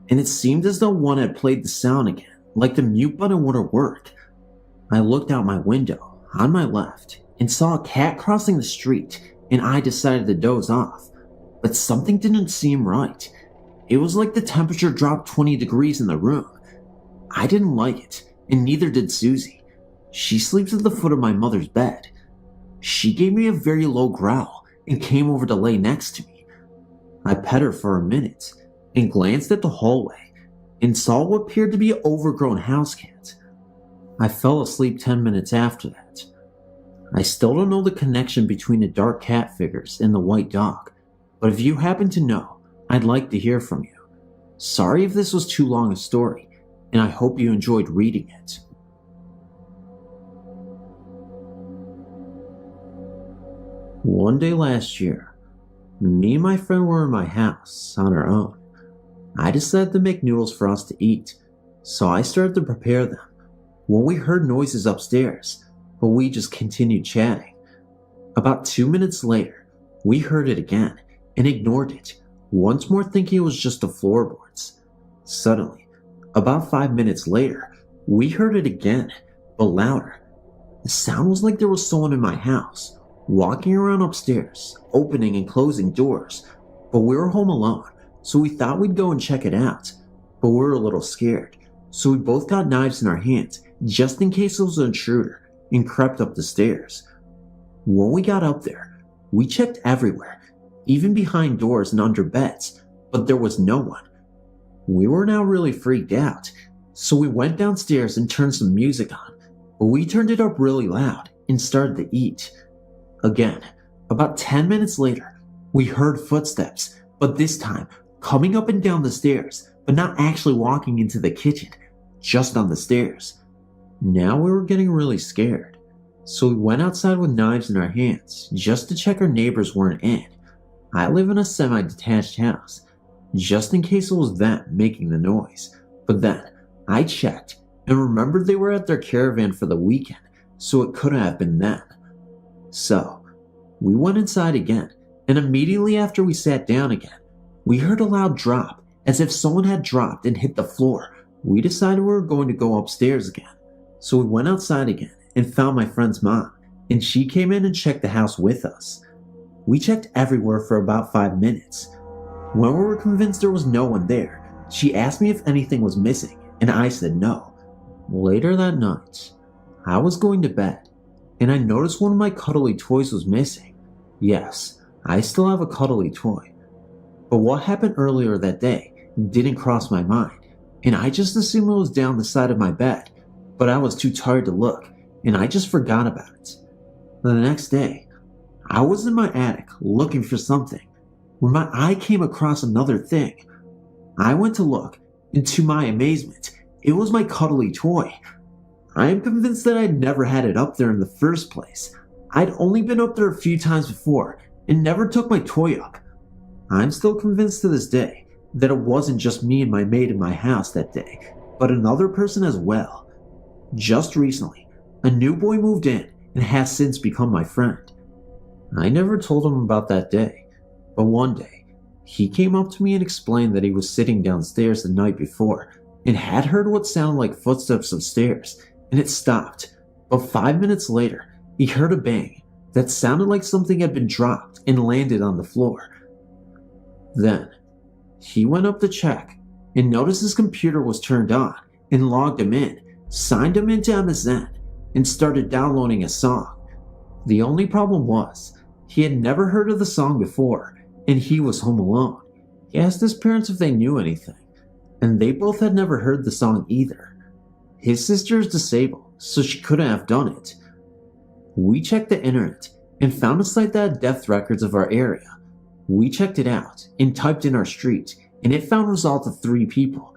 And it seemed as though one had played the sound again, like the mute button wouldn't work. I looked out my window, on my left, and saw a cat crossing the street, and I decided to doze off. But something didn't seem right. It was like the temperature dropped 20 degrees in the room. I didn't like it, and neither did Susie. She sleeps at the foot of my mother's bed. She gave me a very low growl and came over to lay next to me. I pet her for a minute and glanced at the hallway and saw what appeared to be an overgrown house cat. I fell asleep 10 minutes after that. I still don't know the connection between the dark cat figures and the white dog, but if you happen to know, I'd like to hear from you. Sorry if this was too long a story, and I hope you enjoyed reading it. One day last year, me and my friend were in my house on our own. I decided to make noodles for us to eat, so I started to prepare them when we heard noises upstairs, but we just continued chatting. About 2 minutes later, we heard it again and ignored it, once more thinking it was just the floorboards. Suddenly, about 5 minutes later, we heard it again, but louder. The sound was like there was someone in my house, walking around upstairs, opening and closing doors, but we were home alone, so we thought we'd go and check it out, but we were a little scared, so we both got knives in our hands just in case it was an intruder and crept up the stairs. When we got up there, we checked everywhere, even behind doors and under beds, but there was no one. We were now really freaked out, so we went downstairs and turned some music on, but we turned it up really loud and started to eat. Again, about 10 minutes later, we heard footsteps, but this time coming up and down the stairs, but not actually walking into the kitchen, just on the stairs. Now we were getting really scared, so we went outside with knives in our hands just to check our neighbors weren't in. I live in a semi-detached house, just in case it was them making the noise, but then I checked and remembered they were at their caravan for the weekend, so it couldn't have been them. So, we went inside again, and immediately after we sat down again, we heard a loud drop, as if someone had dropped and hit the floor. We decided we were going to go upstairs again, so we went outside again and found my friend's mom, and she came in and checked the house with us. We checked everywhere for about 5 minutes. When we were convinced there was no one there, she asked me if anything was missing, and I said no. Later that night, I was going to bed, and I noticed one of my cuddly toys was missing. Yes, I still have a cuddly toy. But what happened earlier that day didn't cross my mind, and I just assumed it was down the side of my bed, but I was too tired to look, and I just forgot about it. The next day, I was in my attic looking for something when my eye came across another thing. I went to look, and to my amazement, it was my cuddly toy. I am convinced that I'd never had it up there in the first place. I'd only been up there a few times before and never took my toy up. I'm still convinced to this day that it wasn't just me and my maid in my house that day, but another person as well. Just recently, a new boy moved in and has since become my friend. I never told him about that day, but one day, he came up to me and explained that he was sitting downstairs the night before and had heard what sounded like footsteps upstairs, and it stopped. But 5 minutes later, he heard a bang that sounded like something had been dropped and landed on the floor. Then, he went up to check and noticed his computer was turned on and logged him in, signed him into MSN, and started downloading a song. The only problem was, he had never heard of the song before, and he was home alone. He asked his parents if they knew anything, and they both had never heard the song either. His sister is disabled, so she couldn't have done it. We checked the internet and found a site that had death records of our area. We checked it out and typed in our street, and it found results of 3 people.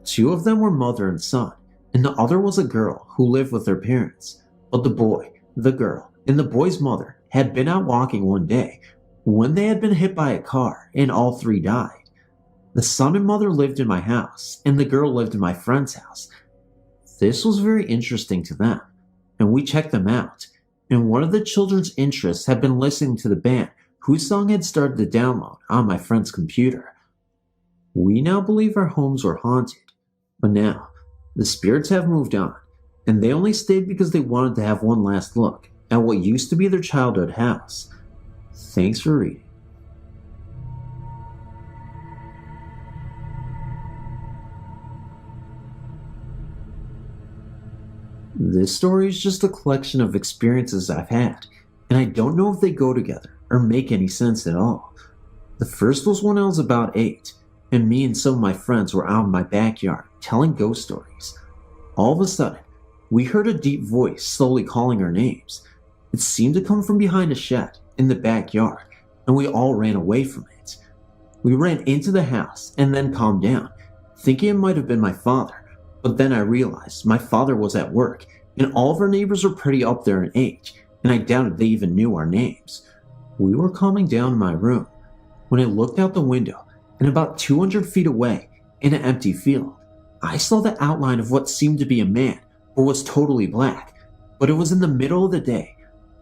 2 of them were mother and son, and the other was a girl who lived with her parents. But the boy, the girl, and the boy's mother had been out walking one day when they had been hit by a car, and all 3 died. The son and mother lived in my house, and the girl lived in my friend's house. This was very interesting to them, and we checked them out, and one of the children's interests had been listening to the band whose song had started to download on my friend's computer. We now believe our homes were haunted, but now the spirits have moved on, and they only stayed because they wanted to have one last look at what used to be their childhood house. Thanks for reading. This story is just a collection of experiences I've had, and I don't know if they go together or make any sense at all. The first was when I was about 8, and me and some of my friends were out in my backyard telling ghost stories. All of a sudden, we heard a deep voice slowly calling our names. It seemed to come from behind a shed in the backyard, and we all ran away from it. We ran into the house and then calmed down, thinking it might have been my father, but then I realized my father was at work, and all of our neighbors were pretty up there in age, and I doubted they even knew our names. We were calming down in my room when I looked out the window, and about 200 feet away, in an empty field, I saw the outline of what seemed to be a man, but was totally black. But it was in the middle of the day.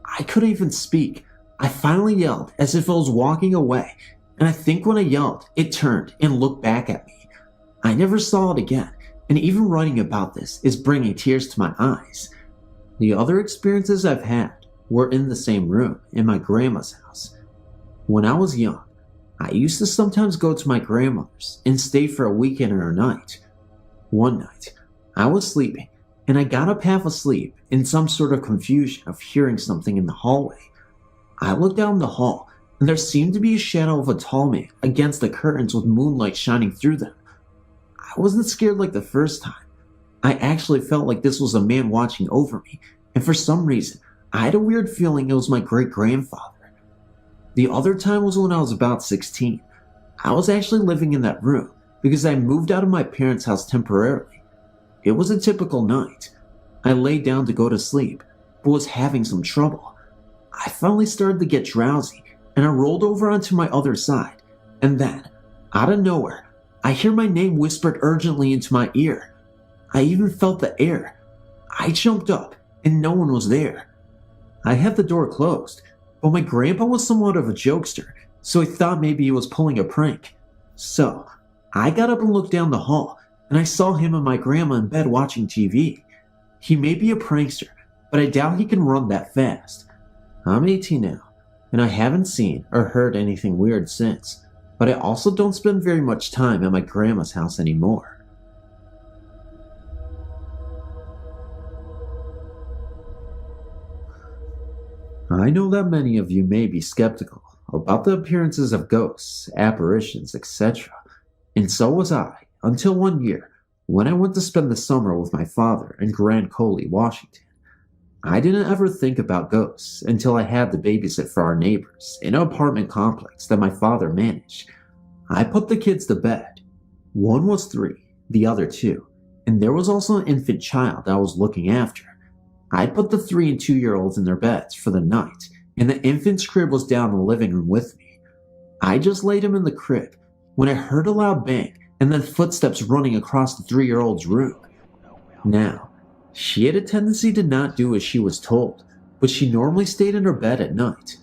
I couldn't even speak. I finally yelled as if I was walking away, and I think when I yelled, it turned and looked back at me. I never saw it again, and even writing about this is bringing tears to my eyes. The other experiences I've had were in the same room in my grandma's house. When I was young, I used to sometimes go to my grandmother's and stay for a weekend or a night. One night, I was sleeping, and I got up half asleep in some sort of confusion of hearing something in the hallway. I looked down the hall, and there seemed to be a shadow of a tall man against the curtains with moonlight shining through them. I wasn't scared like the first time. I actually felt like this was a man watching over me, and for some reason, I had a weird feeling it was my great-grandfather. The other time was when I was about 16. I was actually living in that room because I moved out of my parents' house temporarily. It was a typical night. I laid down to go to sleep, but was having some trouble. I finally started to get drowsy, and I rolled over onto my other side, and then, out of nowhere, I hear my name whispered urgently into my ear. I even felt the air. I jumped up, and no one was there. I had the door closed, but my grandpa was somewhat of a jokester, so I thought maybe he was pulling a prank. So, I got up and looked down the hall, and I saw him and my grandma in bed watching TV. He may be a prankster, but I doubt he can run that fast. I'm 18 now, and I haven't seen or heard anything weird since, but I also don't spend very much time at my grandma's house anymore. I know that many of you may be skeptical about the appearances of ghosts, apparitions, etc. And so was I, until one year, when I went to spend the summer with my father in Grand Coulee, Washington. I didn't ever think about ghosts until I had to babysit for our neighbors in an apartment complex that my father managed. I put the kids to bed. One was 3, the other 2, and there was also an infant child I was looking after. I put the 3 and 2-year-olds in their beds for the night, and the infant's crib was down in the living room with me. I just laid him in the crib when I heard a loud bang and then footsteps running across the 3-year-old's room. Now, she had a tendency to not do as she was told, but she normally stayed in her bed at night.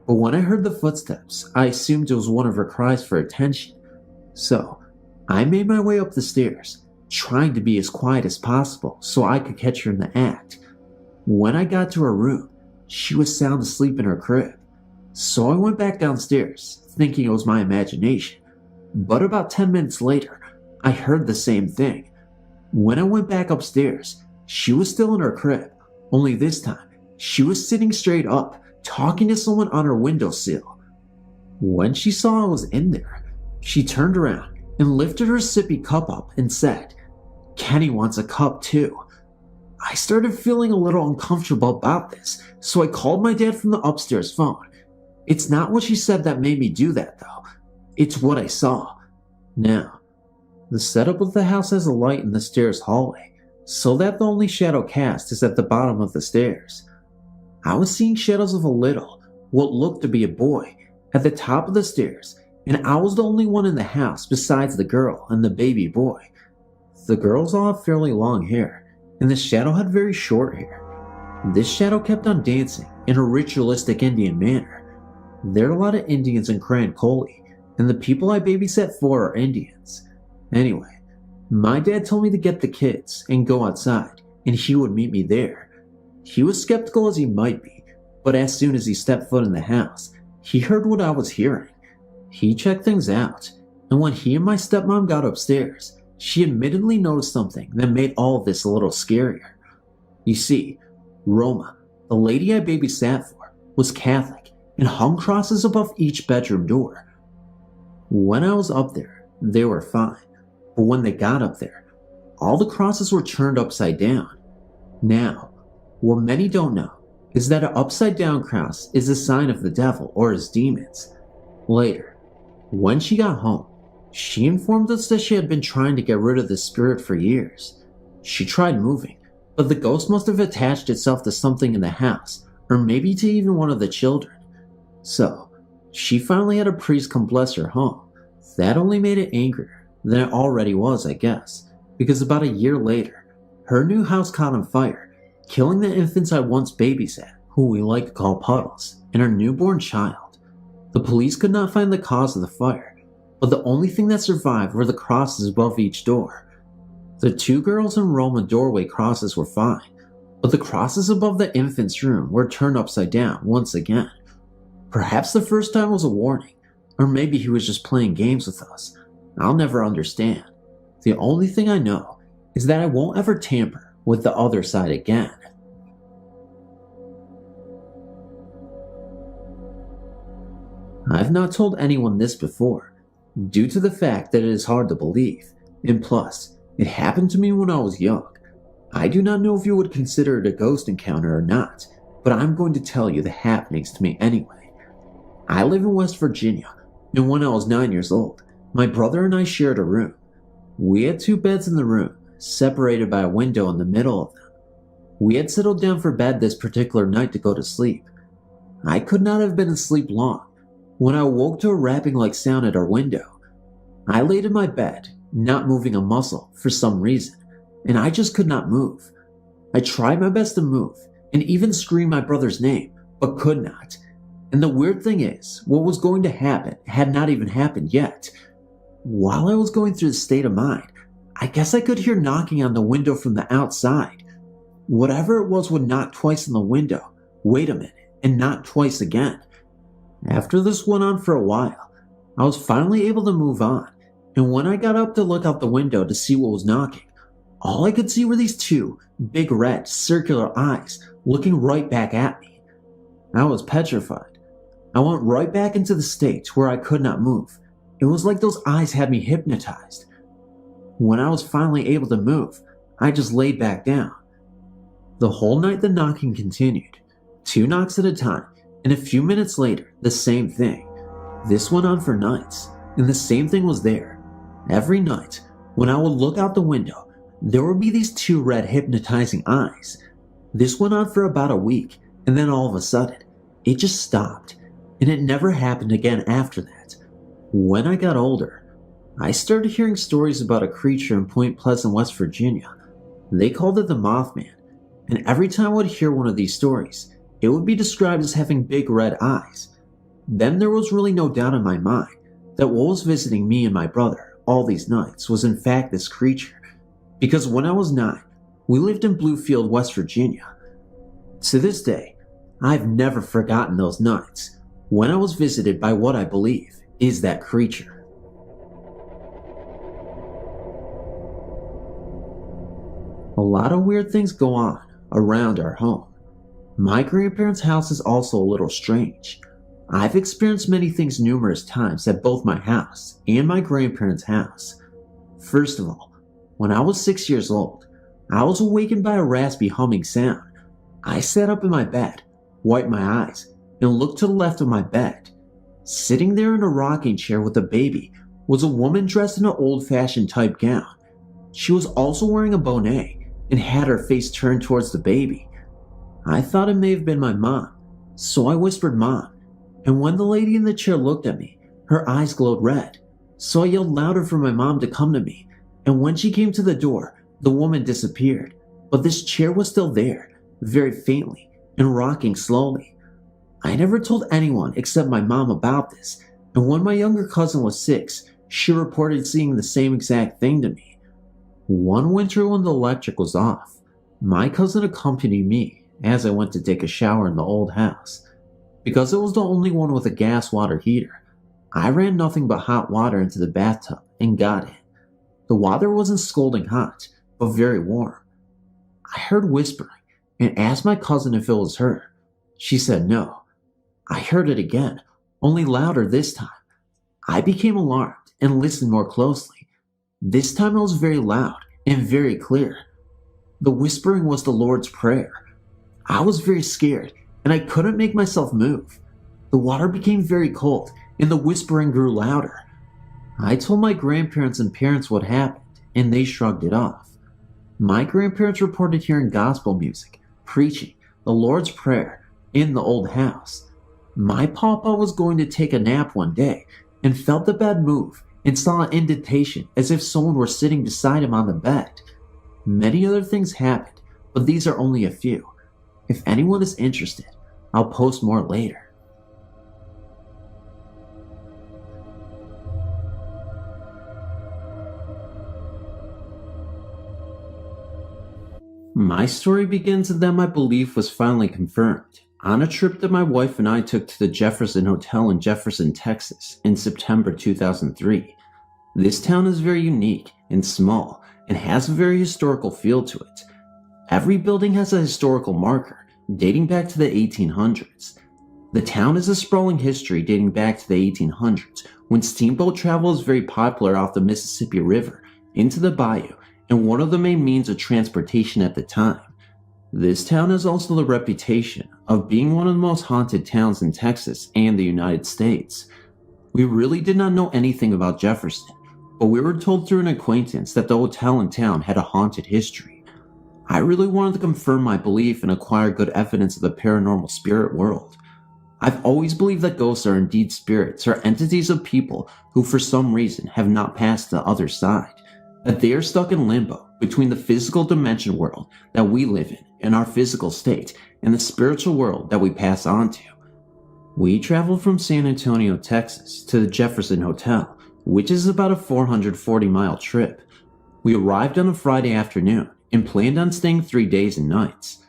But when I heard the footsteps, I assumed it was one of her cries for attention. So, I made my way up the stairs, trying to be as quiet as possible so I could catch her in the act. When I got to her room, she was sound asleep in her crib. So I went back downstairs, thinking it was my imagination. But about 10 minutes later, I heard the same thing. When I went back upstairs, she was still in her crib, only this time, she was sitting straight up, talking to someone on her windowsill. When she saw I was in there, she turned around and lifted her sippy cup up and said, "Kenny wants a cup too." I started feeling a little uncomfortable about this, so I called my dad from the upstairs phone. It's not what she said that made me do that though. It's what I saw. Now, the setup of the house has a light in the stairs hallway, so that the only shadow cast is at the bottom of the stairs. I was seeing shadows of a little, what looked to be a boy, at the top of the stairs, and I was the only one in the house besides the girl and the baby boy. The girls all have fairly long hair, and the shadow had very short hair. This shadow kept on dancing in a ritualistic Indian manner. There are a lot of Indians in Grand Coulee, and the people I babysat for are Indians. Anyway, my dad told me to get the kids and go outside, and he would meet me there. He was skeptical as he might be, but as soon as he stepped foot in the house, he heard what I was hearing. He checked things out, and when he and my stepmom got upstairs, she admittedly noticed something that made all of this a little scarier. You see, Roma, the lady I babysat for, was Catholic and hung crosses above each bedroom door. When I was up there, they were fine, but when they got up there, all the crosses were turned upside down. Now, what many don't know is that an upside down cross is a sign of the devil or his demons. Later, when she got home, she informed us that she had been trying to get rid of the spirit for years. She tried moving, but the ghost must have attached itself to something in the house, or maybe to even one of the children. So, she finally had a priest come bless her home. That only made it angrier than it already was, I guess, because about a year later, her new house caught on fire, killing the infants I once babysat, who we like to call Puddles, and her newborn child. The police could not find the cause of the fire, but the only thing that survived were the crosses above each door. The 2 girls in Roma doorway crosses were fine, but the crosses above the infant's room were turned upside down once again. Perhaps the first time was a warning, Or maybe he was just playing games with us. I'll never understand. The only thing I know is that I won't ever tamper with the other side again. I've not told anyone this before, due to the fact that it is hard to believe, and plus, it happened to me when I was young. I do not know if you would consider it a ghost encounter or not, but I'm going to tell you the happenings to me anyway. I live in West Virginia, and when I was 9 years old, my brother and I shared a room. We had 2 beds in the room, separated by a window in the middle of them. We had settled down for bed this particular night to go to sleep. I could not have been asleep long when I awoke to a rapping-like sound at our window. I laid in my bed, not moving a muscle for some reason, and I just could not move. I tried my best to move, and even scream my brother's name, but could not. And the weird thing is, what was going to happen had not even happened yet. While I was going through this state of mind, I guess I could hear knocking on the window from the outside. Whatever it was would knock twice on the window, wait a minute, and knock twice again. After this went on for a while, I was finally able to move on, and when I got up to look out the window to see what was knocking, all I could see were these 2 big red circular eyes looking right back at me. I was petrified. I went right back into the state where I could not move. It was like those eyes had me hypnotized. When I was finally able to move, I just laid back down. The whole night the knocking continued, 2 knocks at a time, and a few minutes later, the same thing. This went on for nights, and the same thing was there. Every night, when I would look out the window, there would be these 2 red hypnotizing eyes. This went on for about a week, and then all of a sudden, it just stopped, and it never happened again after that. When I got older, I started hearing stories about a creature in Point Pleasant, West Virginia. They called it the Mothman, and every time I would hear one of these stories, it would be described as having big red eyes. Then there was really no doubt in my mind that what was visiting me and my brother all these nights was in fact this creature, because when I was 9, we lived in Bluefield, West Virginia. To this day, I've never forgotten those nights when I was visited by what I believe is that creature. A lot of weird things go on around our home. My grandparents' house is also a little strange. I've experienced many things numerous times at both my house and my grandparents' house. First of all, when I was 6 years old, I was awakened by a raspy humming sound. I sat up in my bed, wiped my eyes, and looked to the left of my bed. Sitting there in a rocking chair with a baby was a woman dressed in an old-fashioned type gown. She was also wearing a bonnet and had her face turned towards the baby. I thought it may have been my mom, so I whispered "Mom," and when the lady in the chair looked at me, her eyes glowed red, so I yelled louder for my mom to come to me, and when she came to the door, the woman disappeared, but this chair was still there, very faintly, and rocking slowly. I never told anyone except my mom about this, and when my younger cousin was 6, she reported seeing the same exact thing to me. One winter when the electric was off, my cousin accompanied me as I went to take a shower in the old house. Because it was the only one with a gas water heater, I ran nothing but hot water into the bathtub and got in. The water wasn't scalding hot, but very warm. I heard whispering and asked my cousin if it was her. She said no. I heard it again, only louder this time. I became alarmed and listened more closely. This time it was very loud and very clear. The whispering was the Lord's Prayer. I was very scared and I couldn't make myself move. The water became very cold and the whispering grew louder. I told my grandparents and parents what happened and they shrugged it off. My grandparents reported hearing gospel music, preaching, the Lord's Prayer in the old house. My papa was going to take a nap one day and felt the bed move and saw an indentation as if someone were sitting beside him on the bed. Many other things happened, but these are only a few. If anyone is interested, I'll post more later. My story begins and then my belief was finally confirmed. on a trip that my wife and I took to the Jefferson Hotel in Jefferson, Texas in September 2003. This town is very unique and small and has a very historical feel to it. Every building has a historical marker dating back to the 1800s. The town has a sprawling history dating back to the 1800s, when steamboat travel was very popular off the Mississippi River into the bayou and one of the main means of transportation at the time. This town has also the reputation of being one of the most haunted towns in Texas and the United States. We really did not know anything about Jefferson, but we were told through an acquaintance that the hotel in town had a haunted history. I really wanted to confirm my belief and acquire good evidence of the paranormal spirit world. I've always believed that ghosts are indeed spirits or entities of people who for some reason have not passed to the other side, that they are stuck in limbo between the physical dimension world that we live in our physical state, and the spiritual world that we pass on to. We traveled from San Antonio, Texas to the Jefferson Hotel, which is about a 440-mile trip. We arrived on a Friday afternoon and planned on staying 3 days and nights.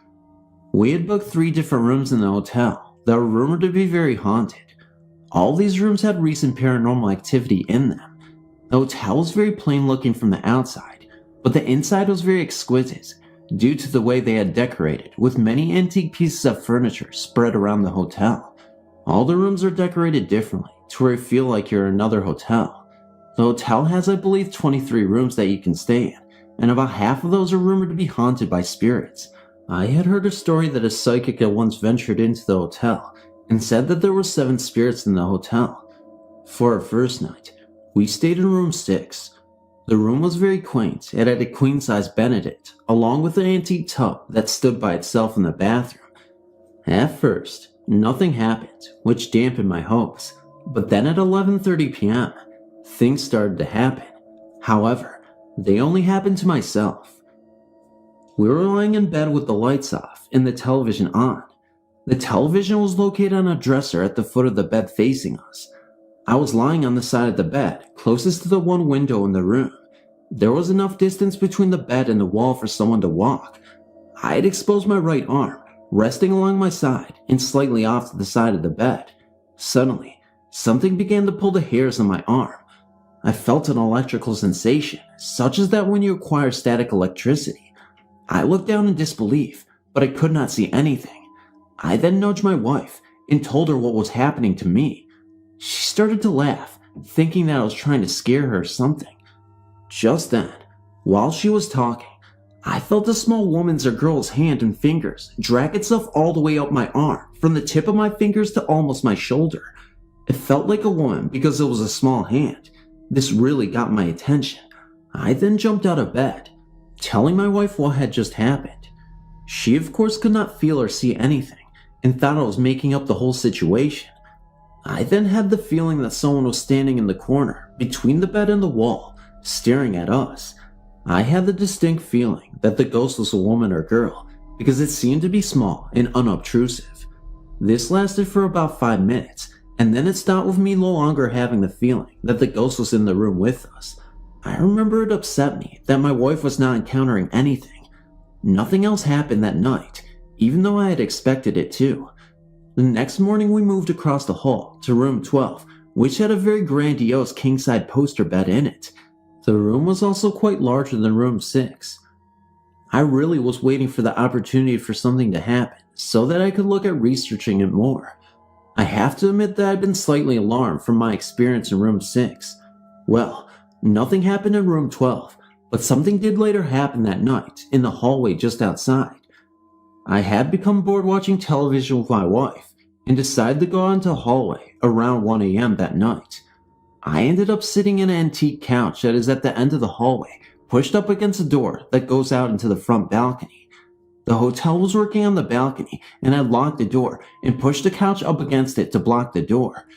We had booked 3 different rooms in the hotel that were rumored to be very haunted. All these rooms had recent paranormal activity in them. The hotel was very plain looking from the outside, but the inside was very exquisite due to the way they had decorated with many antique pieces of furniture spread around the hotel. All the rooms are decorated differently to where you feel like you're in another hotel. The hotel has, I believe, 23 rooms that you can stay in, and about half of those are rumored to be haunted by spirits. I had heard a story that a psychic had once ventured into the hotel and said that there were 7 spirits in the hotel. For our first night, we stayed in room 6. The room was very quaint. It had a queen-size bed in it, along with an antique tub that stood by itself in the bathroom. At first, nothing happened, which dampened my hopes, but then at 11:30 p.m., things started to happen. However, they only happened to myself. We were lying in bed with the lights off and the television on. The television was located on a dresser at the foot of the bed facing us. I was lying on the side of the bed, closest to the one window in the room. There was enough distance between the bed and the wall for someone to walk. I had exposed my right arm, resting along my side and slightly off to the side of the bed. Suddenly, something began to pull the hairs on my arm. I felt an electrical sensation, such as that when you acquire static electricity. I looked down in disbelief, but I could not see anything. I then nudged my wife and told her what was happening to me. She started to laugh, thinking that I was trying to scare her or something. Just then, while she was talking, I felt a small woman's or girl's hand and fingers drag itself all the way up my arm, from the tip of my fingers to almost my shoulder. It felt like a woman because it was a small hand. This really got my attention. I then jumped out of bed, telling my wife what had just happened. She of course could not feel or see anything, and thought I was making up the whole situation. I then had the feeling that someone was standing in the corner, between the bed and the wall, staring at us. I had the distinct feeling that the ghost was a woman or girl, because it seemed to be small and unobtrusive. This lasted for about 5 minutes, and then it stopped with me no longer having the feeling that the ghost was in the room with us. I remember it upset me that my wife was not encountering anything. Nothing else happened that night, even though I had expected it to. The next morning we moved across the hall to room 12, which had a very grandiose king-side poster bed in it. The room was also quite larger than room 6. I really was waiting for the opportunity for something to happen so that I could look at researching it more. I have to admit that I'd been slightly alarmed from my experience in room 6. Well, nothing happened in room 12, but something did later happen that night in the hallway just outside. I had become bored watching television with my wife and decided to go out into the hallway around 1 a.m. that night. I ended up sitting in an antique couch that is at the end of the hallway, pushed up against a door that goes out into the front balcony. The hotel was working on the balcony and had locked the door and pushed the couch up against it to block the door.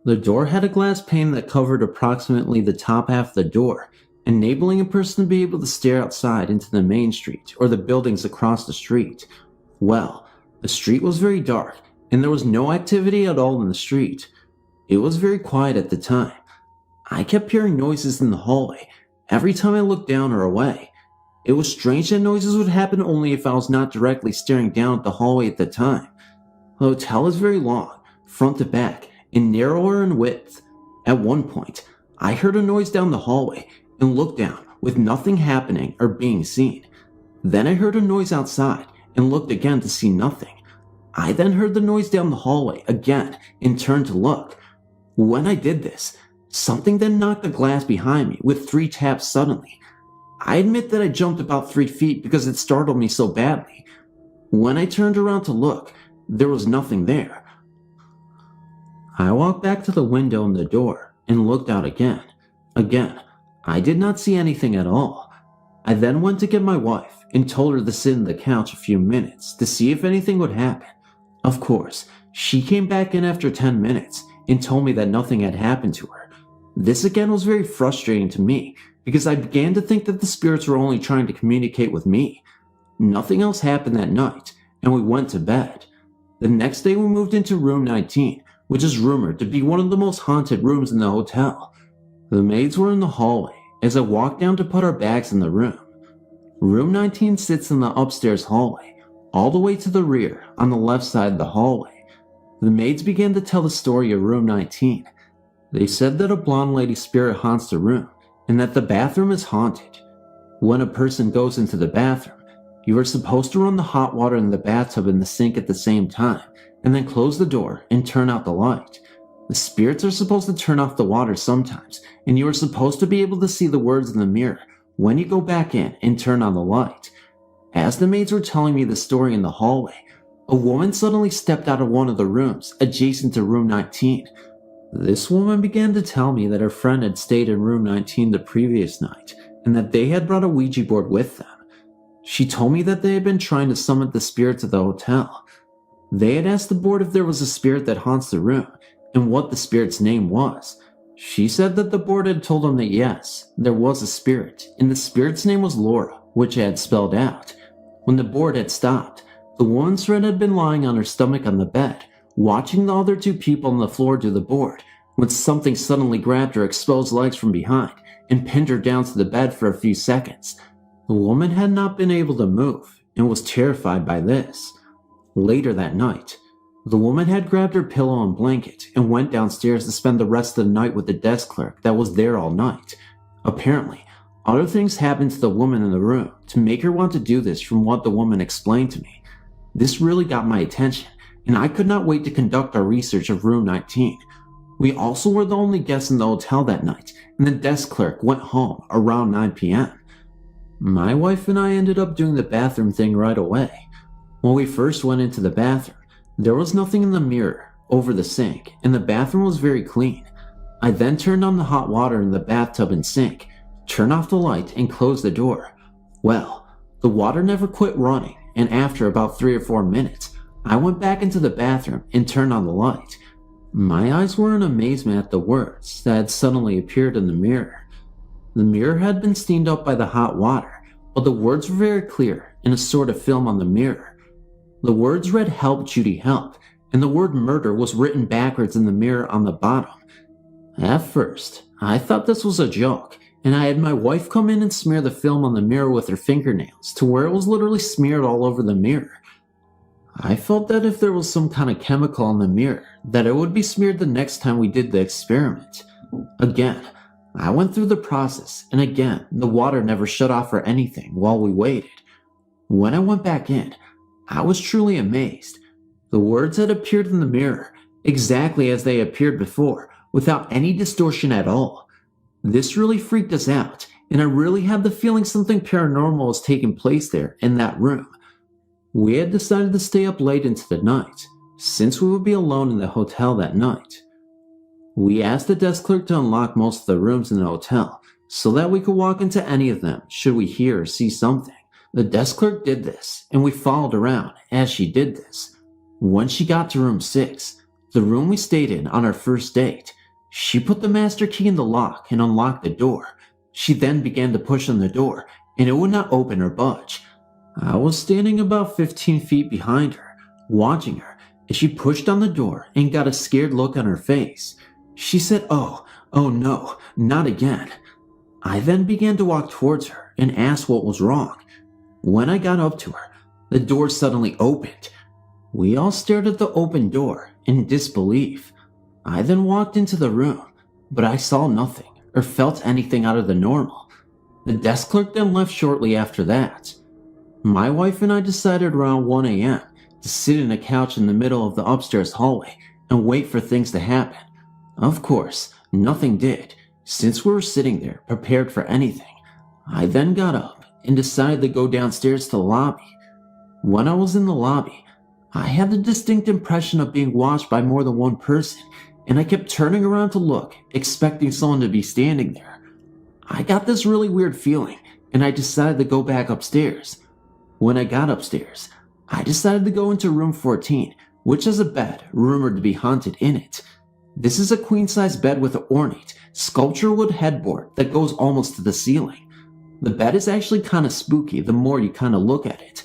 The door had a glass pane that covered approximately the top half of the door, enabling a person to be able to stare outside into the main street or the buildings across the street. Well, the street was very dark and there was no activity at all in the street. It was very quiet at the time. I kept hearing noises in the hallway every time I looked down or away. It was strange that noises would happen only if I was not directly staring down at the hallway at the time. The hotel is very long, front to back, and narrower in width. At one point, I heard a noise down the hallway and looked down with nothing happening or being seen. Then I heard a noise outside and looked again to see nothing. I then heard the noise down the hallway again and turned to look. When I did this, something then knocked the glass behind me with 3 taps suddenly. I admit that I jumped about 3 feet because it startled me so badly. When I turned around to look, there was nothing there. I walked back to the window and the door and looked out again. Again, I did not see anything at all. I then went to get my wife and told her to sit on the couch a few minutes to see if anything would happen. Of course, she came back in after 10 minutes and told me that nothing had happened to her. This again was very frustrating to me because I began to think that the spirits were only trying to communicate with me. Nothing else happened that night, and we went to bed. The next day we moved into room 19, which is rumored to be one of the most haunted rooms in the hotel. The maids were in the hallway as I walked down to put our bags in the room. Room 19 sits in the upstairs hallway, all the way to the rear on the left side of the hallway. The maids began to tell the story of room 19. They said that a blonde lady spirit haunts the room and that the bathroom is haunted. When a person goes into the bathroom, you are supposed to run the hot water in the bathtub and the sink at the same time, and then close the door and turn out the light. The spirits are supposed to turn off the water sometimes, and you are supposed to be able to see the words in the mirror when you go back in and turn on the light. As the maids were telling me the story in the hallway, a woman suddenly stepped out of one of the rooms adjacent to room 19. This woman began to tell me that her friend had stayed in room 19 the previous night, and that they had brought a Ouija board with them. She told me that they had been trying to summon the spirits of the hotel. They had asked the board if there was a spirit that haunts the room, and what the spirit's name was. She said that the board had told them that yes, there was a spirit, and the spirit's name was Laura, which I had spelled out. When the board had stopped, the woman's friend had been lying on her stomach on the bed, watching the other 2 people on the floor do the board, when something suddenly grabbed her exposed legs from behind and pinned her down to the bed for a few seconds. The woman had not been able to move and was terrified by this. Later that night, the woman had grabbed her pillow and blanket and went downstairs to spend the rest of the night with the desk clerk that was there all night. Apparently, other things happened to the woman in the room to make her want to do this from what the woman explained to me. This really got my attention, and I could not wait to conduct our research of room 19. We also were the only guests in the hotel that night, and the desk clerk went home around 9 p.m. My wife and I ended up doing the bathroom thing right away. When we first went into the bathroom, there was nothing in the mirror over the sink, and the bathroom was very clean. I then turned on the hot water in the bathtub and sink, turned off the light, and closed the door. Well, the water never quit running, and after about 3 or 4 minutes, I went back into the bathroom and turned on the light. My eyes were in amazement at the words that had suddenly appeared in the mirror. The mirror had been steamed up by the hot water, but the words were very clear in a sort of film on the mirror. The words read "Help, Judy, help," and the word "murder" was written backwards in the mirror on the bottom. At first, I thought this was a joke, and I had my wife come in and smear the film on the mirror with her fingernails to where it was literally smeared all over the mirror. I felt that if there was some kind of chemical on the mirror, that it would be smeared the next time we did the experiment. Again, I went through the process, and again, the water never shut off or anything while we waited. When I went back in, I was truly amazed. The words had appeared in the mirror, exactly as they appeared before, without any distortion at all. This really freaked us out, and I really had the feeling something paranormal was taking place there in that room. We had decided to stay up late into the night, since we would be alone in the hotel that night. We asked the desk clerk to unlock most of the rooms in the hotel, so that we could walk into any of them should we hear or see something. The desk clerk did this, and we followed around as she did this. When she got to room 6, the room we stayed in on our first date, she put the master key in the lock and unlocked the door. She then began to push on the door, and it would not open or budge. I was standing about 15 feet behind her, watching her, as she pushed on the door and got a scared look on her face. She said, oh no, not again." I then began to walk towards her and asked what was wrong. When I got up to her, the door suddenly opened. We all stared at the open door in disbelief. I then walked into the room, but I saw nothing or felt anything out of the normal. The desk clerk then left shortly after that. My wife and I decided around 1 a.m. to sit in a couch in the middle of the upstairs hallway and wait for things to happen. Of course, nothing did, since we were sitting there prepared for anything. I then got up and decided to go downstairs to the lobby. When I was in the lobby, I had the distinct impression of being watched by more than one person, and I kept turning around to look, expecting someone to be standing there. I got this really weird feeling, and I decided to go back upstairs. When I got upstairs, I decided to go into room 14, which has a bed rumored to be haunted in it. This is a queen-size bed with an ornate, sculpture wood headboard that goes almost to the ceiling. The bed is actually kind of spooky the more you kind of look at it.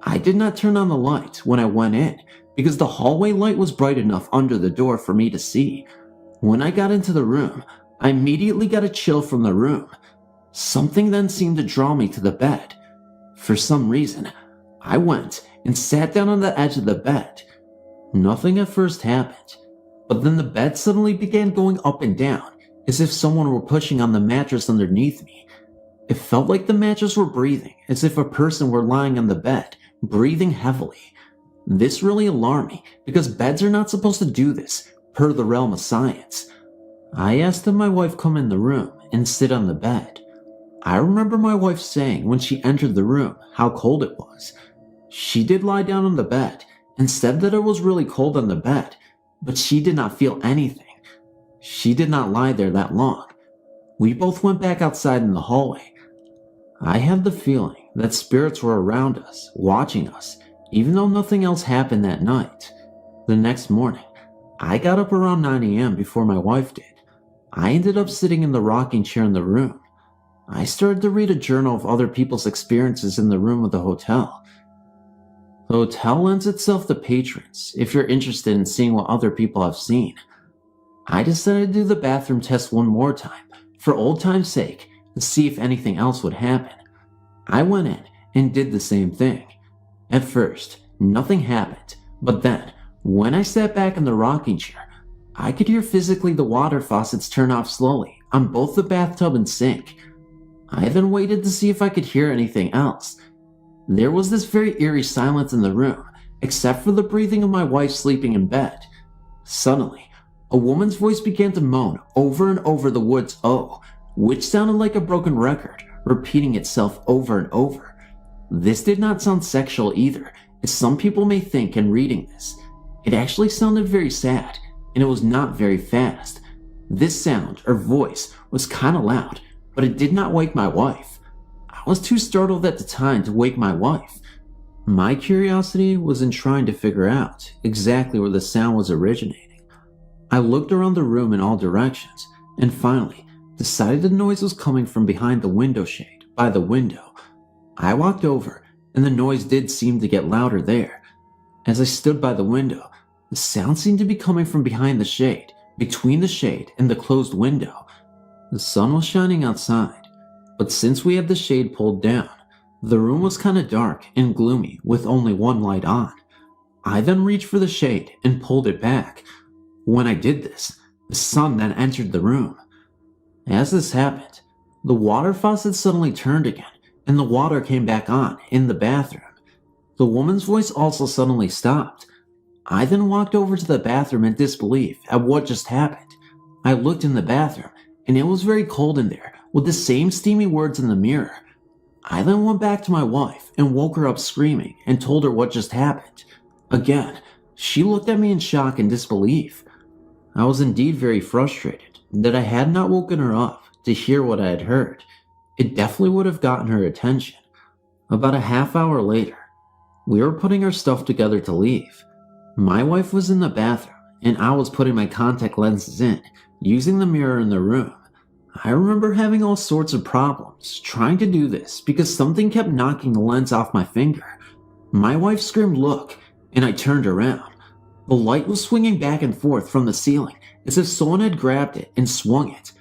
I did not turn on the light when I went in because the hallway light was bright enough under the door for me to see. When I got into the room, I immediately got a chill from the room. Something then seemed to draw me to the bed. For some reason, I went and sat down on the edge of the bed. Nothing at first happened, but then the bed suddenly began going up and down as if someone were pushing on the mattress underneath me. It felt like the mattress were breathing as if a person were lying on the bed, breathing heavily. This really alarmed me because beds are not supposed to do this, per the realm of science. I asked that my wife come in the room and sit on the bed. I remember my wife saying when she entered the room how cold it was. She did lie down on the bed and said that it was really cold on the bed, but she did not feel anything. She did not lie there that long. We both went back outside in the hallway. I had the feeling that spirits were around us, watching us, even though nothing else happened that night. The next morning, I got up around 9 a.m. before my wife did. I ended up sitting in the rocking chair in the room. I started to read a journal of other people's experiences in the room of the hotel. The hotel lends itself to patrons if you're interested in seeing what other people have seen. I decided to do the bathroom test one more time, for old time's sake, to see if anything else would happen. I went in and did the same thing. At first, nothing happened, but then, when I sat back in the rocking chair, I could hear physically the water faucets turn off slowly on both the bathtub and sink. I then waited to see if I could hear anything else. There was this very eerie silence in the room, except for the breathing of my wife sleeping in bed. Suddenly, a woman's voice began to moan over and over the words "oh," which sounded like a broken record, repeating itself over and over. This did not sound sexual either, as some people may think in reading this. It actually sounded very sad, and it was not very fast. This sound, or voice, was kinda loud, but it did not wake my wife. I was too startled at the time to wake my wife. My curiosity was in trying to figure out exactly where the sound was originating. I looked around the room in all directions, and finally decided the noise was coming from behind the window shade by the window. I walked over, and the noise did seem to get louder there. As I stood by the window, the sound seemed to be coming from behind the shade, between the shade and the closed window. The sun was shining outside, but since we had the shade pulled down, the room was kinda dark and gloomy with only one light on. I then reached for the shade and pulled it back. When I did this, the sun then entered the room. As this happened, the water faucet suddenly turned again, and the water came back on in the bathroom. The woman's voice also suddenly stopped. I then walked over to the bathroom in disbelief at what just happened. I looked in the bathroom, and it was very cold in there, with the same steamy words in the mirror. I then went back to my wife and woke her up screaming and told her what just happened. Again, she looked at me in shock and disbelief. I was indeed very frustrated that I had not woken her up to hear what I had heard. It definitely would have gotten her attention. About a half hour later, we were putting our stuff together to leave. My wife was in the bathroom, and I was putting my contact lenses in, using the mirror in the room. I remember having all sorts of problems trying to do this because something kept knocking the lens off my finger. My wife screamed, "Look," and I turned around. The light was swinging back and forth from the ceiling as if someone had grabbed it and swung it.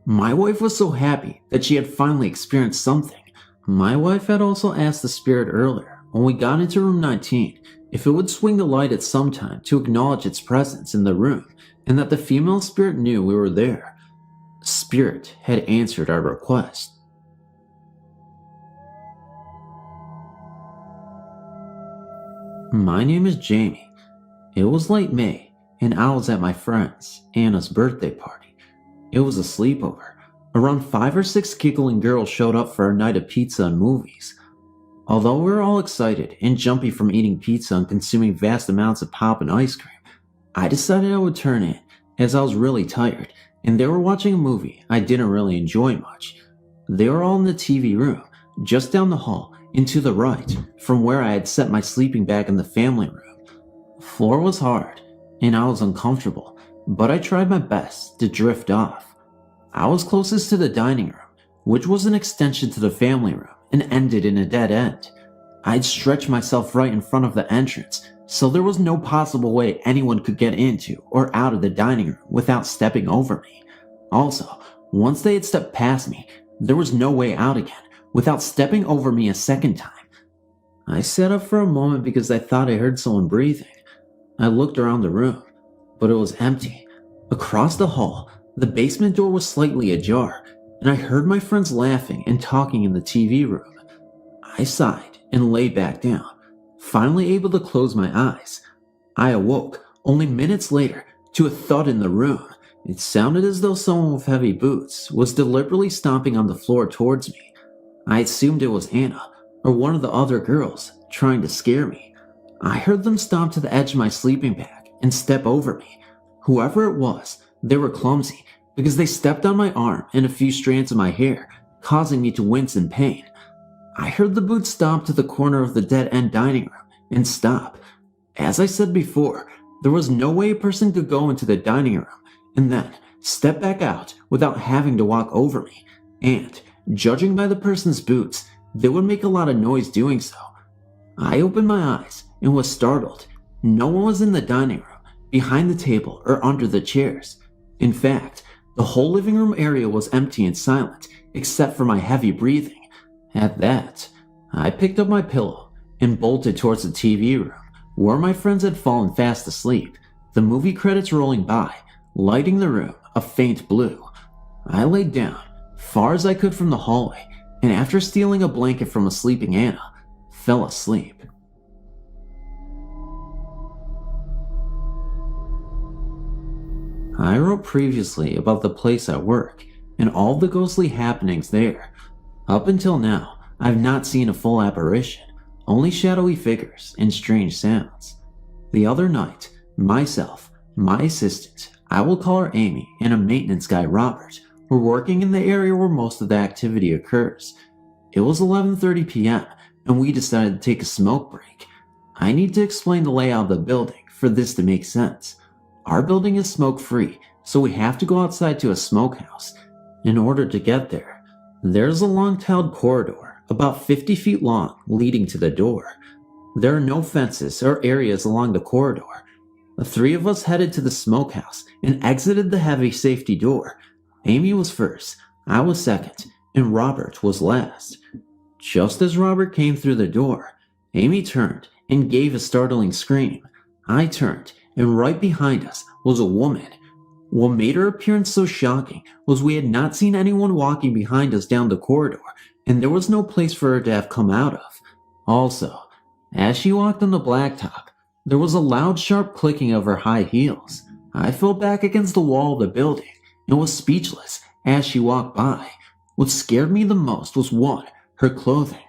My wife was so happy that she had finally experienced something. My wife had also asked the spirit earlier when we got into room 19 if it would swing the light at some time to acknowledge its presence in the room and that the female spirit knew we were there. Spirit had answered our request. My name is Jamie. It was late May, and I was at my friend's, Anna's birthday party. It was a sleepover. Around 5 or 6 giggling girls showed up for a night of pizza and movies. Although we were all excited and jumpy from eating pizza and consuming vast amounts of pop and ice cream, I decided I would turn in, as I was really tired, and they were watching a movie I didn't really enjoy much. They were all in the TV room, just down the hall, and to the right, from where I had set my sleeping bag in the family room. The floor was hard, and I was uncomfortable, but I tried my best to drift off. I was closest to the dining room, which was an extension to the family room, and ended in a dead end. I'd stretched myself right in front of the entrance, so there was no possible way anyone could get into or out of the dining room without stepping over me. Also, once they had stepped past me, there was no way out again without stepping over me a second time. I sat up for a moment because I thought I heard someone breathing. I looked around the room, but it was empty. Across the hall, the basement door was slightly ajar, and I heard my friends laughing and talking in the TV room. I sighed and lay back down, finally able to close my eyes. I awoke only minutes later to a thud in the room. It sounded as though someone with heavy boots was deliberately stomping on the floor towards me. I assumed it was Anna or one of the other girls trying to scare me. I heard them stomp to the edge of my sleeping bag and step over me. Whoever it was, they were clumsy, because they stepped on my arm and a few strands of my hair, causing me to wince in pain. I heard the boots stomp to the corner of the dead-end dining room and stop. As I said before, there was no way a person could go into the dining room and then step back out without having to walk over me, and, judging by the person's boots, they would make a lot of noise doing so. I opened my eyes and was startled. No one was in the dining room, behind the table, or under the chairs. In fact, the whole living room area was empty and silent, except for my heavy breathing. At that, I picked up my pillow and bolted towards the TV room, where my friends had fallen fast asleep, the movie credits rolling by, lighting the room a faint blue. I laid down, far as I could from the hallway, and after stealing a blanket from a sleeping Anna, fell asleep. I wrote previously about the place I work and all the ghostly happenings there. Up until now, I've not seen a full apparition, only shadowy figures and strange sounds. The other night, myself, my assistant, I will call her Amy, and a maintenance guy, Robert, were working in the area where most of the activity occurs. It was 11:30 p.m., and we decided to take a smoke break. I need to explain the layout of the building for this to make sense. Our building is smoke-free, so we have to go outside to a smokehouse. In order to get there, there's a long-tiled corridor, about 50 feet long, leading to the door. There are no fences or areas along the corridor. The three of us headed to the smokehouse and exited the heavy safety door. Amy was first, I was second, and Robert was last. Just as Robert came through the door, Amy turned and gave a startling scream. I turned, and right behind us was a woman. What made her appearance so shocking was we had not seen anyone walking behind us down the corridor, and there was no place for her to have come out of. Also, as she walked on the blacktop, there was a loud, sharp clicking of her high heels. I fell back against the wall of the building and was speechless as she walked by. What scared me the most was one, her clothing.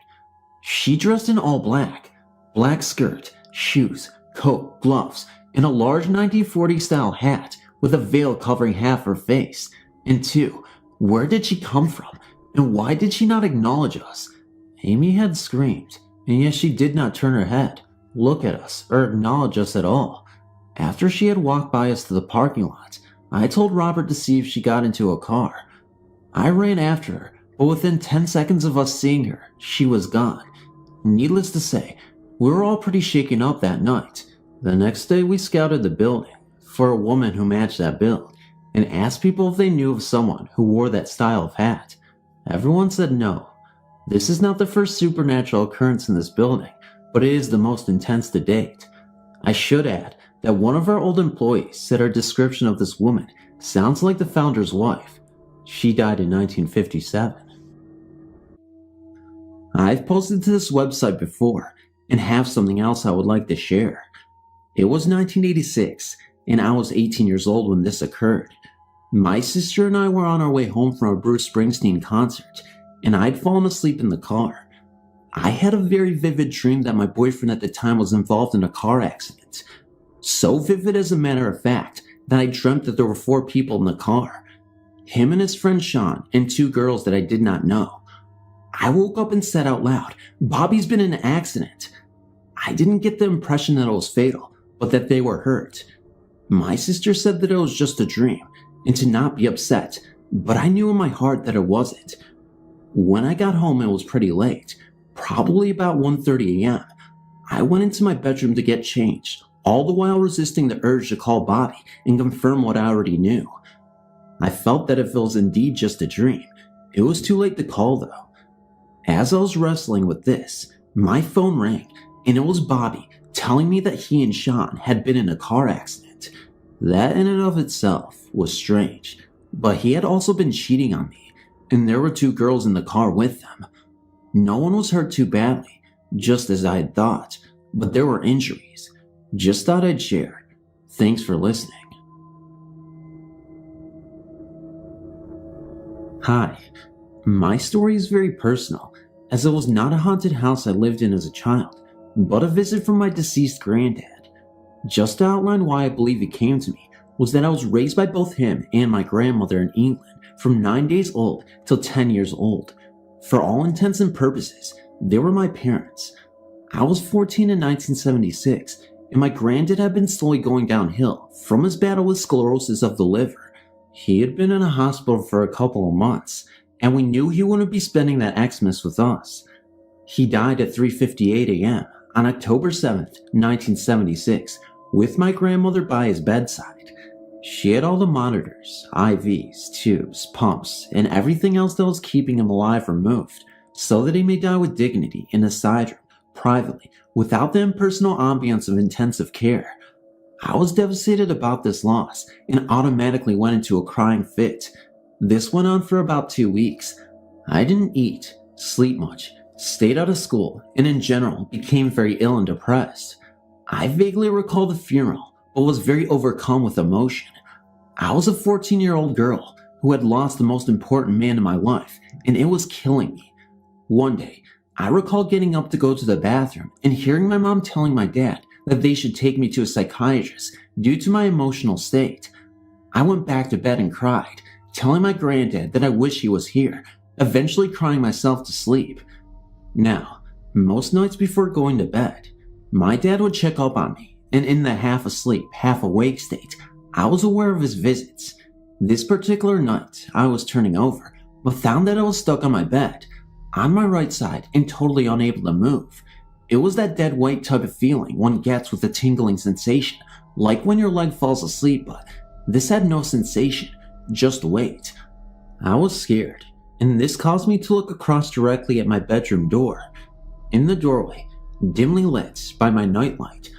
She dressed in all black. Black skirt, shoes, coat, gloves, and a large 1940s style hat with a veil covering half her face. And two, where did she come from? And why did she not acknowledge us? Amy had screamed, and yet she did not turn her head, look at us, or acknowledge us at all. After she had walked by us to the parking lot, I told Robert to see if she got into a car. I ran after her, but within 10 seconds of us seeing her, she was gone. Needless to say, we were all pretty shaken up that night. The next day we scouted the building for a woman who matched that build and asked people if they knew of someone who wore that style of hat. Everyone said no. This is not the first supernatural occurrence in this building, but it is the most intense to date. I should add that one of our old employees said our description of this woman sounds like the founder's wife. She died in 1957. I've posted to this website before and have something else I would like to share. It was 1986 and I was 18 years old when this occurred. My sister and I were on our way home from a Bruce Springsteen concert and I'd fallen asleep in the car. I had a very vivid dream that my boyfriend at the time was involved in a car accident. So vivid, as a matter of fact, that I dreamt that there were 4 people in the car. Him and his friend Sean and 2 girls that I did not know. I woke up and said out loud, "Bobby's been in an accident." I didn't get the impression that it was fatal, but that they were hurt. My sister said that it was just a dream and to not be upset, but I knew in my heart that it wasn't. When I got home, it was pretty late, probably about 1:30 a.m. I went into my bedroom to get changed, all the while resisting the urge to call Bobby and confirm what I already knew. I felt that if it was indeed just a dream, it was too late to call though. As I was wrestling with this, my phone rang and it was Bobby telling me that he and Sean had been in a car accident. That in and of itself was strange, but he had also been cheating on me, and there were 2 girls in the car with them. No one was hurt too badly, just as I had thought, but there were injuries. Just thought I'd share. Thanks for listening. Hi. My story is very personal, as it was not a haunted house I lived in as a child, but a visit from my deceased granddad. Just to outline why I believe it came to me, was that I was raised by both him and my grandmother in England from 9 days old till 10 years old. For all intents and purposes, they were my parents. I was 14 in 1976, and my granddad had been slowly going downhill from his battle with sclerosis of the liver. He had been in a hospital for a couple of months, and we knew he wouldn't be spending that Xmas with us. He died at 3:58 a.m. on October 7th, 1976, with my grandmother by his bedside. She had all the monitors, IVs, tubes, pumps, and everything else that was keeping him alive removed, so that he may die with dignity in a side room, privately, without the impersonal ambience of intensive care. I was devastated about this loss and automatically went into a crying fit. This went on for about 2 weeks. I didn't eat, sleep much, stayed out of school, and in general became very ill and depressed. I vaguely recall the funeral, but was very overcome with emotion. I was a 14-year-old girl who had lost the most important man in my life, and it was killing me. One day, I recall getting up to go to the bathroom and hearing my mom telling my dad that they should take me to a psychiatrist due to my emotional state. I went back to bed and cried, telling my granddad that I wish he was here, eventually crying myself to sleep. Now, most nights before going to bed, my dad would check up on me, and in the half asleep, half awake state, I was aware of his visits. This particular night, I was turning over, but found that I was stuck on my bed, on my right side and totally unable to move. It was that dead weight type of feeling one gets with a tingling sensation, like when your leg falls asleep, but this had no sensation, just weight. I was scared, and this caused me to look across directly at my bedroom door. In the doorway, dimly lit by my nightlight,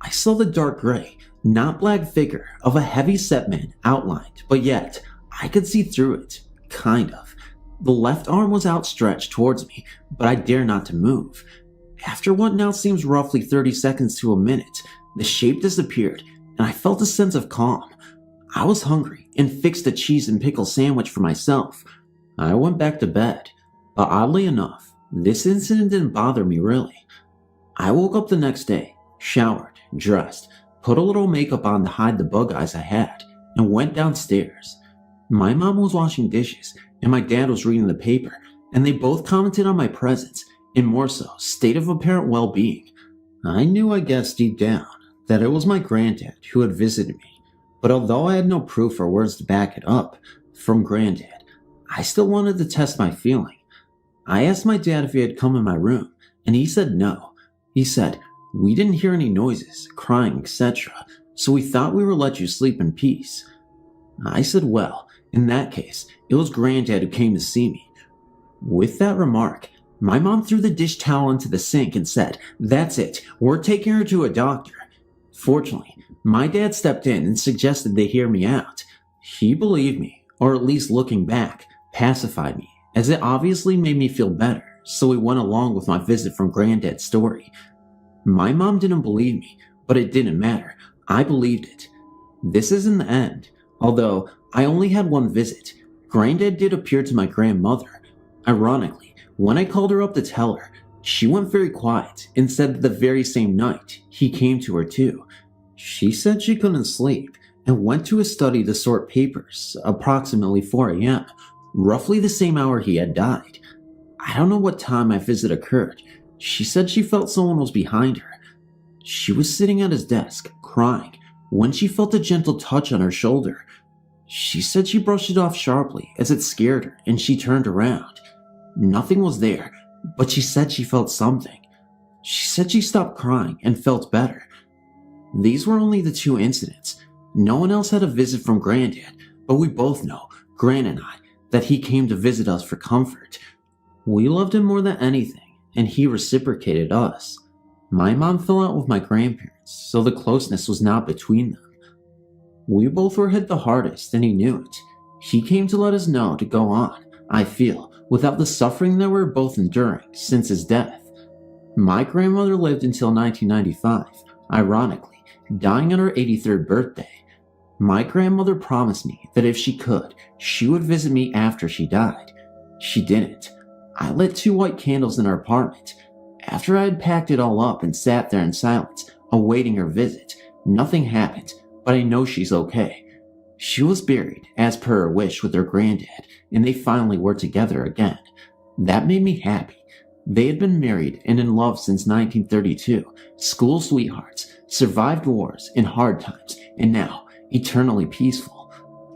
I saw the dark gray, not black figure of a heavy-set man outlined, but yet I could see through it, kind of. The left arm was outstretched towards me, but I dare not to move. After what now seems roughly 30 seconds to a minute, the shape disappeared, and I felt a sense of calm. I was hungry and fixed a cheese and pickle sandwich for myself. I went back to bed, but oddly enough, this incident didn't bother me really. I woke up the next day, showered, dressed, put a little makeup on to hide the bug eyes I had, and went downstairs. My mom was washing dishes, and my dad was reading the paper, and they both commented on my presence, and more so, state of apparent well-being. I knew, I guess, deep down, that it was my granddad who had visited me, but although I had no proof or words to back it up from granddad, I still wanted to test my feeling. I asked my dad if he had come in my room, and he said no. He said, "We didn't hear any noises, crying, etc., so we thought we would let you sleep in peace." I said, well, in that case, it was granddad who came to see me. With that remark, My mom threw the dish towel into the sink and said, "That's it, we're taking her to a doctor." Fortunately, my dad stepped in and suggested they hear me out. He believed me, or at least looking back, pacified me, as it obviously made me feel better, so we went along with my visit from Granddad's story. My mom didn't believe me, but it didn't matter. I believed it. This isn't the end, although I only had one visit. Granddad did appear to my grandmother. Ironically, when I called her up to tell her, she went very quiet and said that the very same night, he came to her too. She said she couldn't sleep and went to his study to sort papers, approximately 4 a.m., roughly the same hour he had died. I don't know what time my visit occurred. She said she felt someone was behind her. She was sitting at his desk, crying, when she felt a gentle touch on her shoulder. She said she brushed it off sharply as it scared her and she turned around. Nothing was there, but she said she felt something. She said she stopped crying and felt better. These were only the 2 incidents. No one else had a visit from Granddad, but we both know, Gran and I, that he came to visit us for comfort. We loved him more than anything, and he reciprocated us. My mom fell out with my grandparents, so the closeness was not between them. We both were hit the hardest, and he knew it. He came to let us know to go on, I feel, without the suffering that we were both enduring since his death. My grandmother lived until 1995, ironically, dying on her 83rd birthday. My grandmother promised me that if she could, she would visit me after she died. She didn't. I lit 2 white candles in her apartment. After I had packed it all up and sat there in silence, awaiting her visit, nothing happened, but I know she's okay. She was buried, as per her wish, with her granddad, and they finally were together again. That made me happy. They had been married and in love since 1932, school sweethearts, survived wars and hard times, and now eternally peaceful.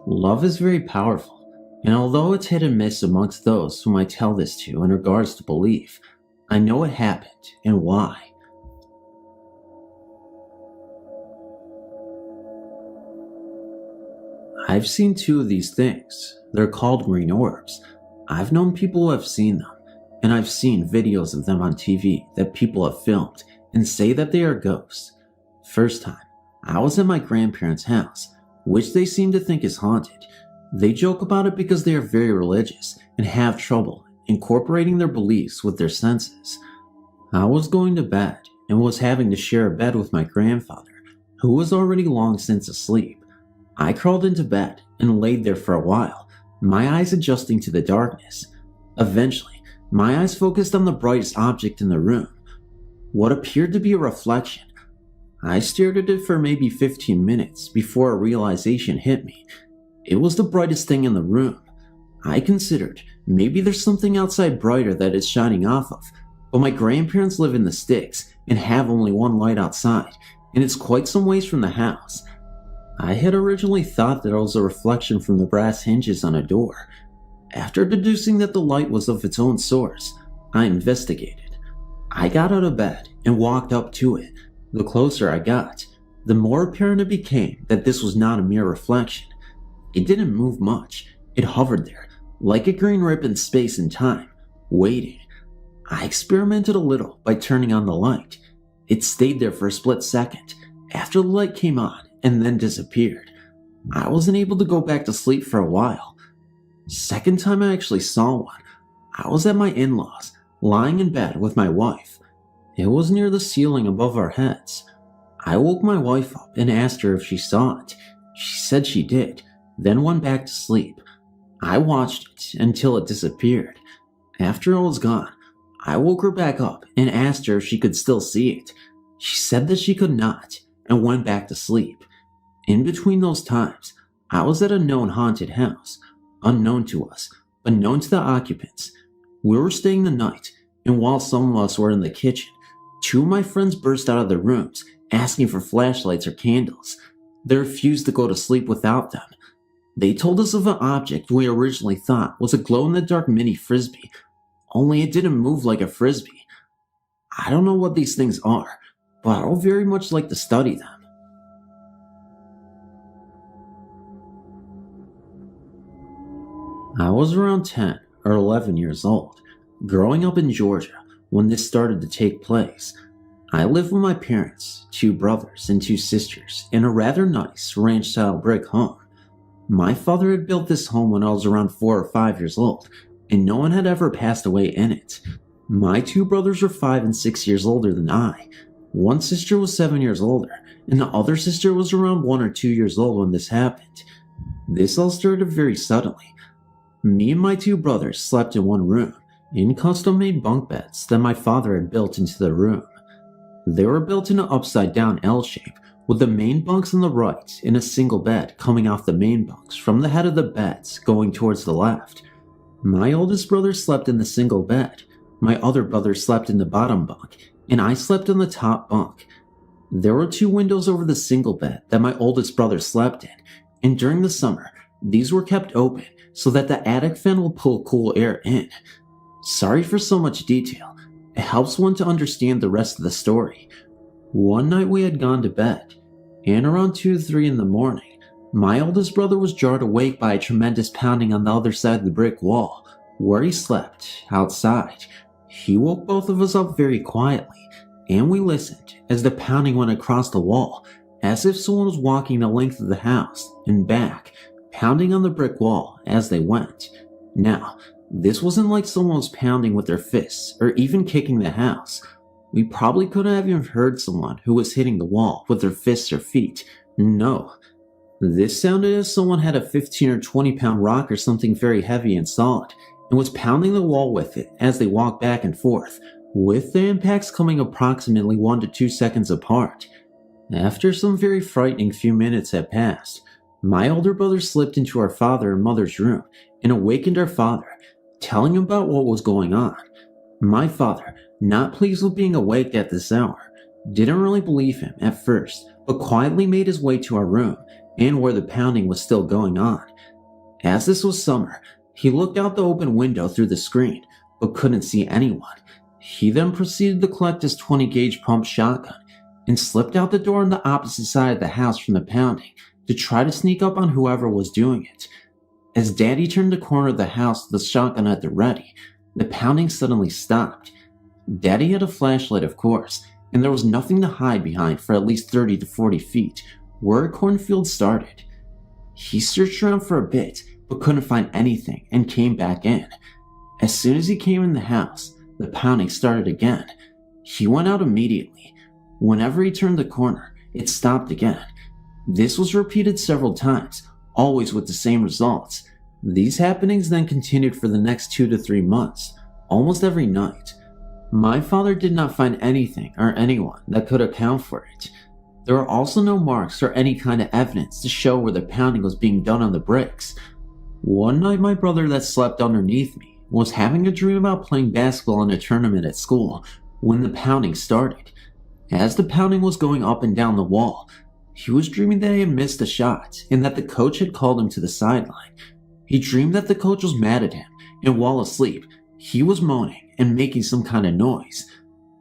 Love is very powerful, and although it's hit and miss amongst those whom I tell this to in regards to belief, I know it happened and why. I've seen 2 of these things. They're called green orbs. I've known people who have seen them, and I've seen videos of them on TV that people have filmed and say that they are ghosts. First time, I was at my grandparents' house, which they seem to think is haunted. They joke about it because they are very religious and have trouble incorporating their beliefs with their senses. I was going to bed and was having to share a bed with my grandfather, who was already long since asleep. I crawled into bed and laid there for a while, my eyes adjusting to the darkness. Eventually, my eyes focused on the brightest object in the room, what appeared to be a reflection. I stared at it for maybe 15 minutes before a realization hit me. It was the brightest thing in the room. I considered maybe there's something outside brighter that it's shining off of, but my grandparents live in the sticks and have only one light outside, and it's quite some ways from the house. I had originally thought that it was a reflection from the brass hinges on a door. After deducing that the light was of its own source, I investigated. I got out of bed and walked up to it. The closer I got, the more apparent it became that this was not a mere reflection. It didn't move much. It hovered there, like a green rip in space and time, waiting. I experimented a little by turning on the light. It stayed there for a split second, after the light came on and then disappeared. I wasn't able to go back to sleep for a while. Second time I actually saw one, I was at my in-laws, lying in bed with my wife. It was near the ceiling above our heads. I woke my wife up and asked her if she saw it. She said she did, then went back to sleep. I watched it until it disappeared. After it was gone, I woke her back up and asked her if she could still see it. She said that she could not and went back to sleep. In between those times, I was at a known haunted house, unknown to us, but known to the occupants. We were staying the night, and while some of us were in the kitchen, 2 of my friends burst out of their rooms, asking for flashlights or candles. They refused to go to sleep without them. They told us of an object we originally thought was a glow-in-the-dark mini frisbee, only it didn't move like a frisbee. I don't know what these things are, but I would very much like to study them. I was around 10 or 11 years old. growing up in Georgia, when this started to take place, I lived with my parents, 2 brothers and 2 sisters, in a rather nice ranch-style brick home. My father had built this home when I was around 4 or 5 years old, and no one had ever passed away in it. My 2 brothers were 5 and 6 years older than I. One sister was 7 years older, and the other sister was around 1 or 2 years old when this happened. This all started very suddenly. Me and my 2 brothers slept in one room, in custom-made bunk beds that my father had built into the room. They were built in an upside-down L shape, with the main bunks on the right and a single bed coming off the main bunks from the head of the beds going towards the left. My oldest brother slept in the single bed, my other brother slept in the bottom bunk, and I slept on the top bunk. There were 2 windows over the single bed that my oldest brother slept in, and during the summer, these were kept open so that the attic fan will pull cool air in. Sorry for so much detail. It helps one to understand the rest of the story. One night we had gone to bed, and around 2 to 3 in the morning, my oldest brother was jarred awake by a tremendous pounding on the other side of the brick wall, where he slept, outside. He woke both of us up very quietly, and we listened as the pounding went across the wall, as if someone was walking the length of the house and back, pounding on the brick wall as they went. Now, this wasn't like someone was pounding with their fists or even kicking the house. We probably couldn't have even heard someone who was hitting the wall with their fists or feet. No. This sounded as someone had a 15 or 20 pound rock or something very heavy and solid, and was pounding the wall with it as they walked back and forth, with the impacts coming approximately 1 to 2 seconds apart. After some very frightening few minutes had passed, my older brother slipped into our father and mother's room and awakened our father, telling him about what was going on. My father, not pleased with being awake at this hour, didn't really believe him at first, but quietly made his way to our room and where the pounding was still going on. As this was summer, he looked out the open window through the screen, but couldn't see anyone. He then proceeded to collect his 20 gauge pump shotgun and slipped out the door on the opposite side of the house from the pounding to try to sneak up on whoever was doing it. As Daddy turned the corner of the house with the shotgun at the ready, the pounding suddenly stopped. Daddy had a flashlight, of course, and there was nothing to hide behind for at least 30 to 40 feet, where a cornfield started. He searched around for a bit, but couldn't find anything and came back in. As soon as he came in the house, the pounding started again. He went out immediately. Whenever he turned the corner, it stopped again. This was repeated several times, always with the same results. These happenings then continued for the next 2 to 3 months, almost every night. My father did not find anything or anyone that could account for it. There were also no marks or any kind of evidence to show where the pounding was being done on the bricks. One night my brother that slept underneath me was having a dream about playing basketball in a tournament at school when the pounding started. As the pounding was going up and down the wall, he was dreaming that he had missed a shot and that the coach had called him to the sideline. He dreamed that the coach was mad at him, and while asleep, he was moaning and making some kind of noise.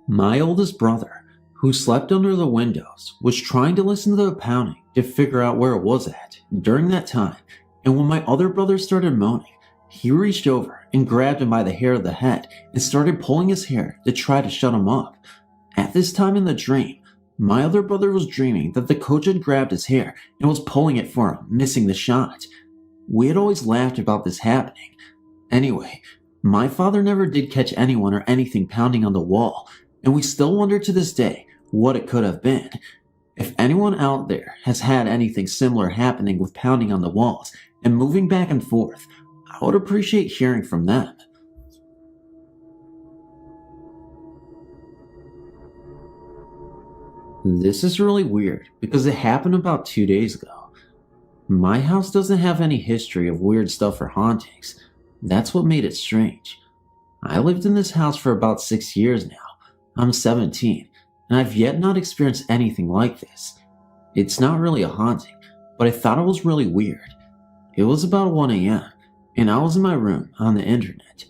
My oldest brother, who slept under the windows, was trying to listen to the pounding to figure out where it was at during that time, and when my other brother started moaning, he reached over and grabbed him by the hair of the head and started pulling his hair to try to shut him up. At this time in the dream, my other brother was dreaming that the coach had grabbed his hair and was pulling it for him, missing the shot. We had always laughed about this happening. Anyway, my father never did catch anyone or anything pounding on the wall, and we still wonder to this day what it could have been. If anyone out there has had anything similar happening with pounding on the walls and moving back and forth, I would appreciate hearing from them. This is really weird because it happened about 2 days ago. My house doesn't have any history of weird stuff or hauntings. That's what made it strange. I lived in this house for about 6 years now. I'm 17, and I've yet not experienced anything like this. It's not really a haunting, but I thought it was really weird. It was about 1 a.m., and I was in my room on the internet.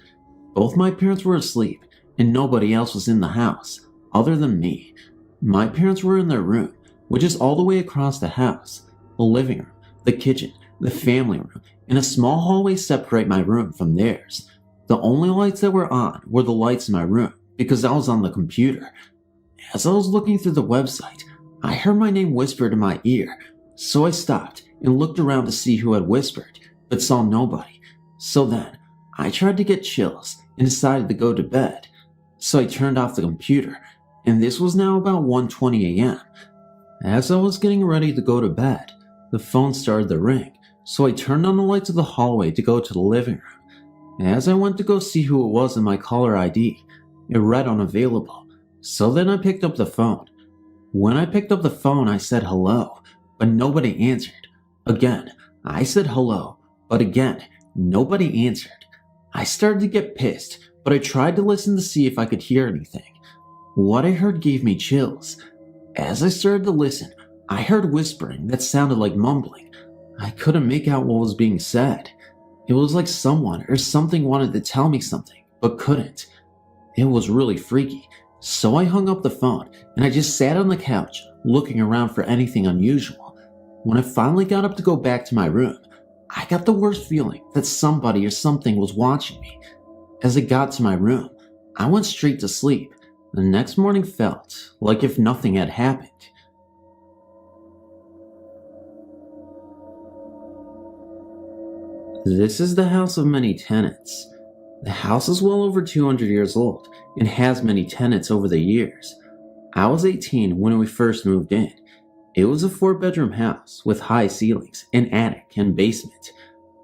Both my parents were asleep, and nobody else was in the house, other than me. My parents were in their room, which is all the way across the house. The living room, the kitchen, the family room, and a small hallway separate my room from theirs. The only lights that were on were the lights in my room because I was on the computer. As I was looking through the website, I heard my name whispered in my ear, so I stopped and looked around to see who had whispered, but saw nobody. So then, I tried to get chills and decided to go to bed. So I turned off the computer, and this was now about 1:20 a.m. As I was getting ready to go to bed, the phone started to ring, so I turned on the lights of the hallway to go to the living room. As I went to go see who it was in my caller ID, it read unavailable, so then I picked up the phone. When I picked up the phone, I said hello, but nobody answered. Again, I said hello, but again, nobody answered. I started to get pissed, but I tried to listen to see if I could hear anything. What I heard gave me chills. As I started to listen, I heard whispering that sounded like mumbling. I couldn't make out what was being said. It was like someone or something wanted to tell me something, but couldn't. It was really freaky, so I hung up the phone and I just sat on the couch looking around for anything unusual. When I finally got up to go back to my room, I got the worst feeling that somebody or something was watching me. As I got to my room, I went straight to sleep. The next morning felt like if nothing had happened. This is the house of many tenants. The house is well over 200 years old and has many tenants over the years. I was 18 when we first moved in. It was a 4-bedroom house with high ceilings, an attic, and basement.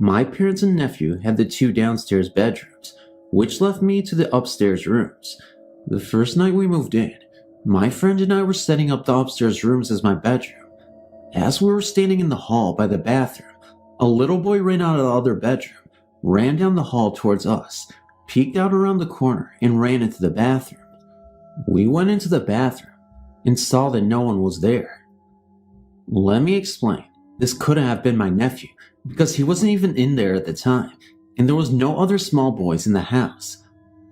My parents and nephew had the 2 downstairs bedrooms, which left me to the upstairs rooms. The first night we moved in, my friend and I were setting up the upstairs rooms as my bedroom. As we were standing in the hall by the bathroom, a little boy ran out of the other bedroom, ran down the hall towards us, peeked out around the corner, and ran into the bathroom. We went into the bathroom and saw that no one was there. Let me explain. This couldn't have been my nephew because he wasn't even in there at the time, and there was no other small boys in the house.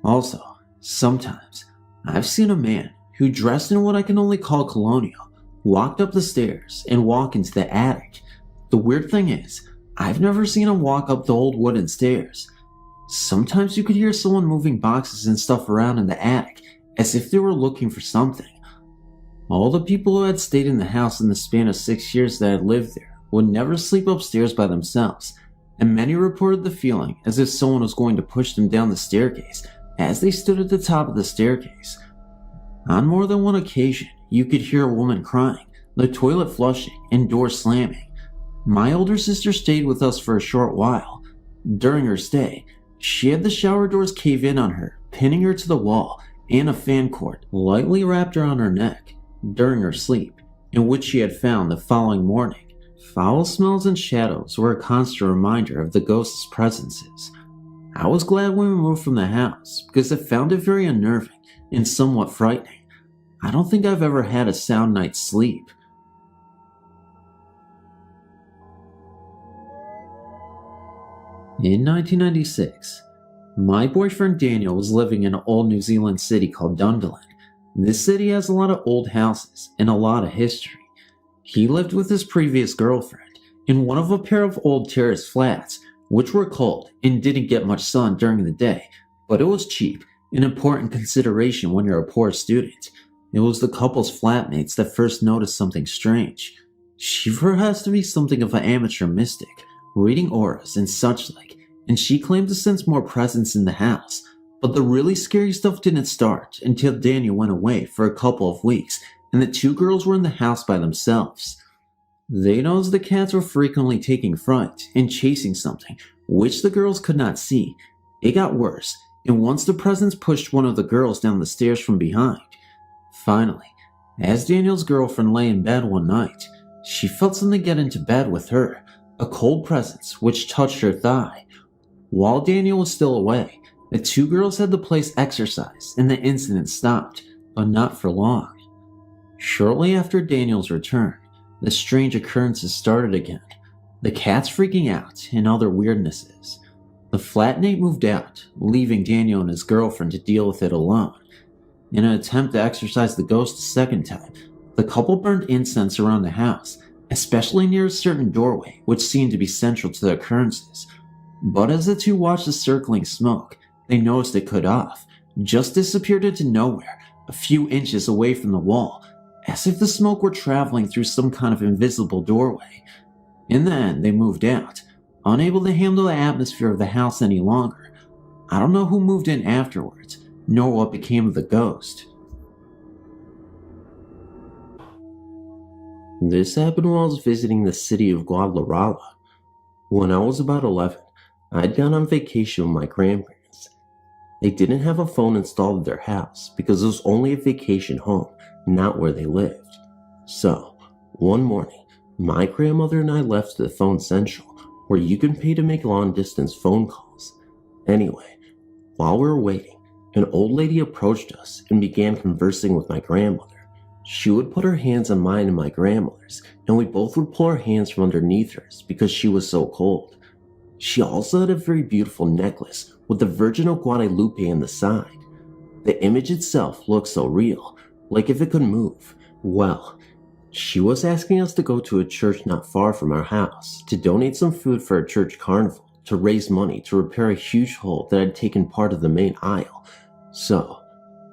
Also, sometimes I've seen a man who dressed in what I can only call colonial walked up the stairs and walk into the attic. The weird thing is, I've never seen him walk up the old wooden stairs. Sometimes you could hear someone moving boxes and stuff around in the attic as if they were looking for something. All the people who had stayed in the house in the span of 6 years that had lived there would never sleep upstairs by themselves, and many reported the feeling as if someone was going to push them down the staircase as they stood at the top of the staircase. On more than one occasion, you could hear a woman crying, the toilet flushing, and doors slamming. My older sister stayed with us for a short while. During her stay, she had the shower doors cave in on her, pinning her to the wall, and a fan cord lightly wrapped around her neck during her sleep, in which she had found the following morning. Foul smells and shadows were a constant reminder of the ghost's presences. I was glad when we moved from the house because I found it very unnerving and somewhat frightening. I don't think I've ever had a sound night's sleep. In 1996, my boyfriend Daniel was living in an old New Zealand city called Dunedin. This city has a lot of old houses and a lot of history. He lived with his previous girlfriend in one of a pair of old terrace flats, which were cold and didn't get much sun during the day, but it was cheap, an important consideration when you're a poor student. It was the couple's flatmates that first noticed something strange. She has to be something of an amateur mystic, reading auras and such like, and she claimed to sense more presence in the house. But the really scary stuff didn't start until Daniel went away for a couple of weeks and the 2 girls were in the house by themselves. They noticed the cats were frequently taking fright and chasing something, which the girls could not see. It got worse, and once the presence pushed one of the girls down the stairs from behind. Finally, as Daniel's girlfriend lay in bed one night, she felt something get into bed with her, a cold presence which touched her thigh. While Daniel was still away, the 2 girls had the place exorcised and the incident stopped, but not for long. Shortly after Daniel's return, the strange occurrences started again, the cats freaking out and other weirdnesses. The flatmate moved out, leaving Daniel and his girlfriend to deal with it alone. In an attempt to exorcise the ghost a second time, the couple burned incense around the house, especially near a certain doorway which seemed to be central to the occurrences. But as the 2 watched the circling smoke, they noticed it cut off, just disappeared into nowhere, a few inches away from the wall, as if the smoke were traveling through some kind of invisible doorway. In the end, they moved out, unable to handle the atmosphere of the house any longer. I don't know who moved in afterwards, nor what became of the ghost. This happened while I was visiting the city of Guadalajara. When I was about 11, I'd gone on vacation with my grandparents. They didn't have a phone installed at their house because it was only a vacation home, not where they lived. So, one morning, my grandmother and I left to the phone central, where you can pay to make long-distance phone calls. Anyway, while we were waiting, an old lady approached us and began conversing with my grandmother. She would put her hands on mine and my grandmother's, and we both would pull our hands from underneath hers because she was so cold. She also had a very beautiful necklace with the Virgin of Guadalupe on the side. The image itself looked so real, like if it could move. Well, she was asking us to go to a church not far from our house to donate some food for a church carnival to raise money to repair a huge hole that had taken part of the main aisle. So,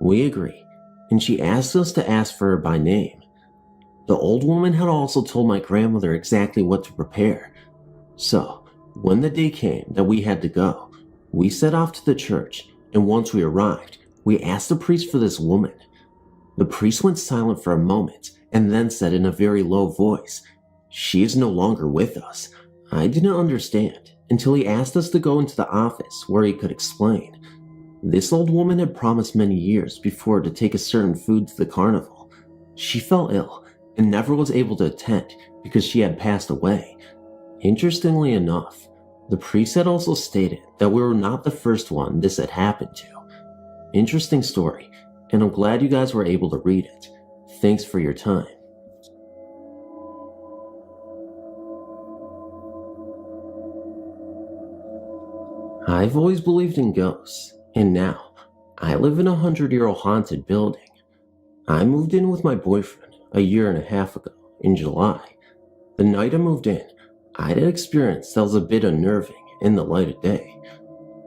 we agreed, and she asked us to ask for her by name. The old woman had also told my grandmother exactly what to prepare. So, when the day came that we had to go, we set off to the church, and once we arrived, we asked the priest for this woman. The priest went silent for a moment, and then said in a very low voice, "She is no longer with us." I didn't understand until he asked us to go into the office where he could explain. This old woman had promised many years before to take a certain food to the carnival. She fell ill and never was able to attend because she had passed away. Interestingly enough, the priest had also stated that we were not the first one this had happened to. Interesting story, and I'm glad you guys were able to read it. Thanks for your time. I've always believed in ghosts, and now I live in a 100-year-old haunted building. I moved in with my boyfriend a year and a half ago in July. The night I moved in, I had an experience that was a bit unnerving in the light of day.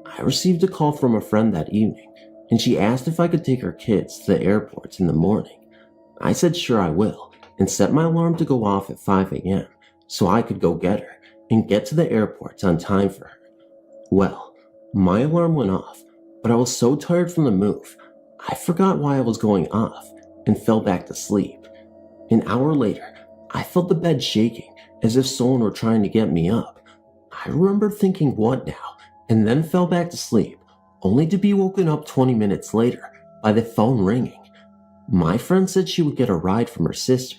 I received a call from a friend that evening, and she asked if I could take her kids to the airport in the morning. I said sure I will, and set my alarm to go off at 5 a.m. so I could go get her and get to the airport on time for her. Well, my alarm went off, but I was so tired from the move, I forgot why I was going off and fell back to sleep. An hour later, I felt the bed shaking as if someone were trying to get me up. I remember thinking, what now, and then fell back to sleep, only to be woken up 20 minutes later by the phone ringing. My friend said she would get a ride from her sister.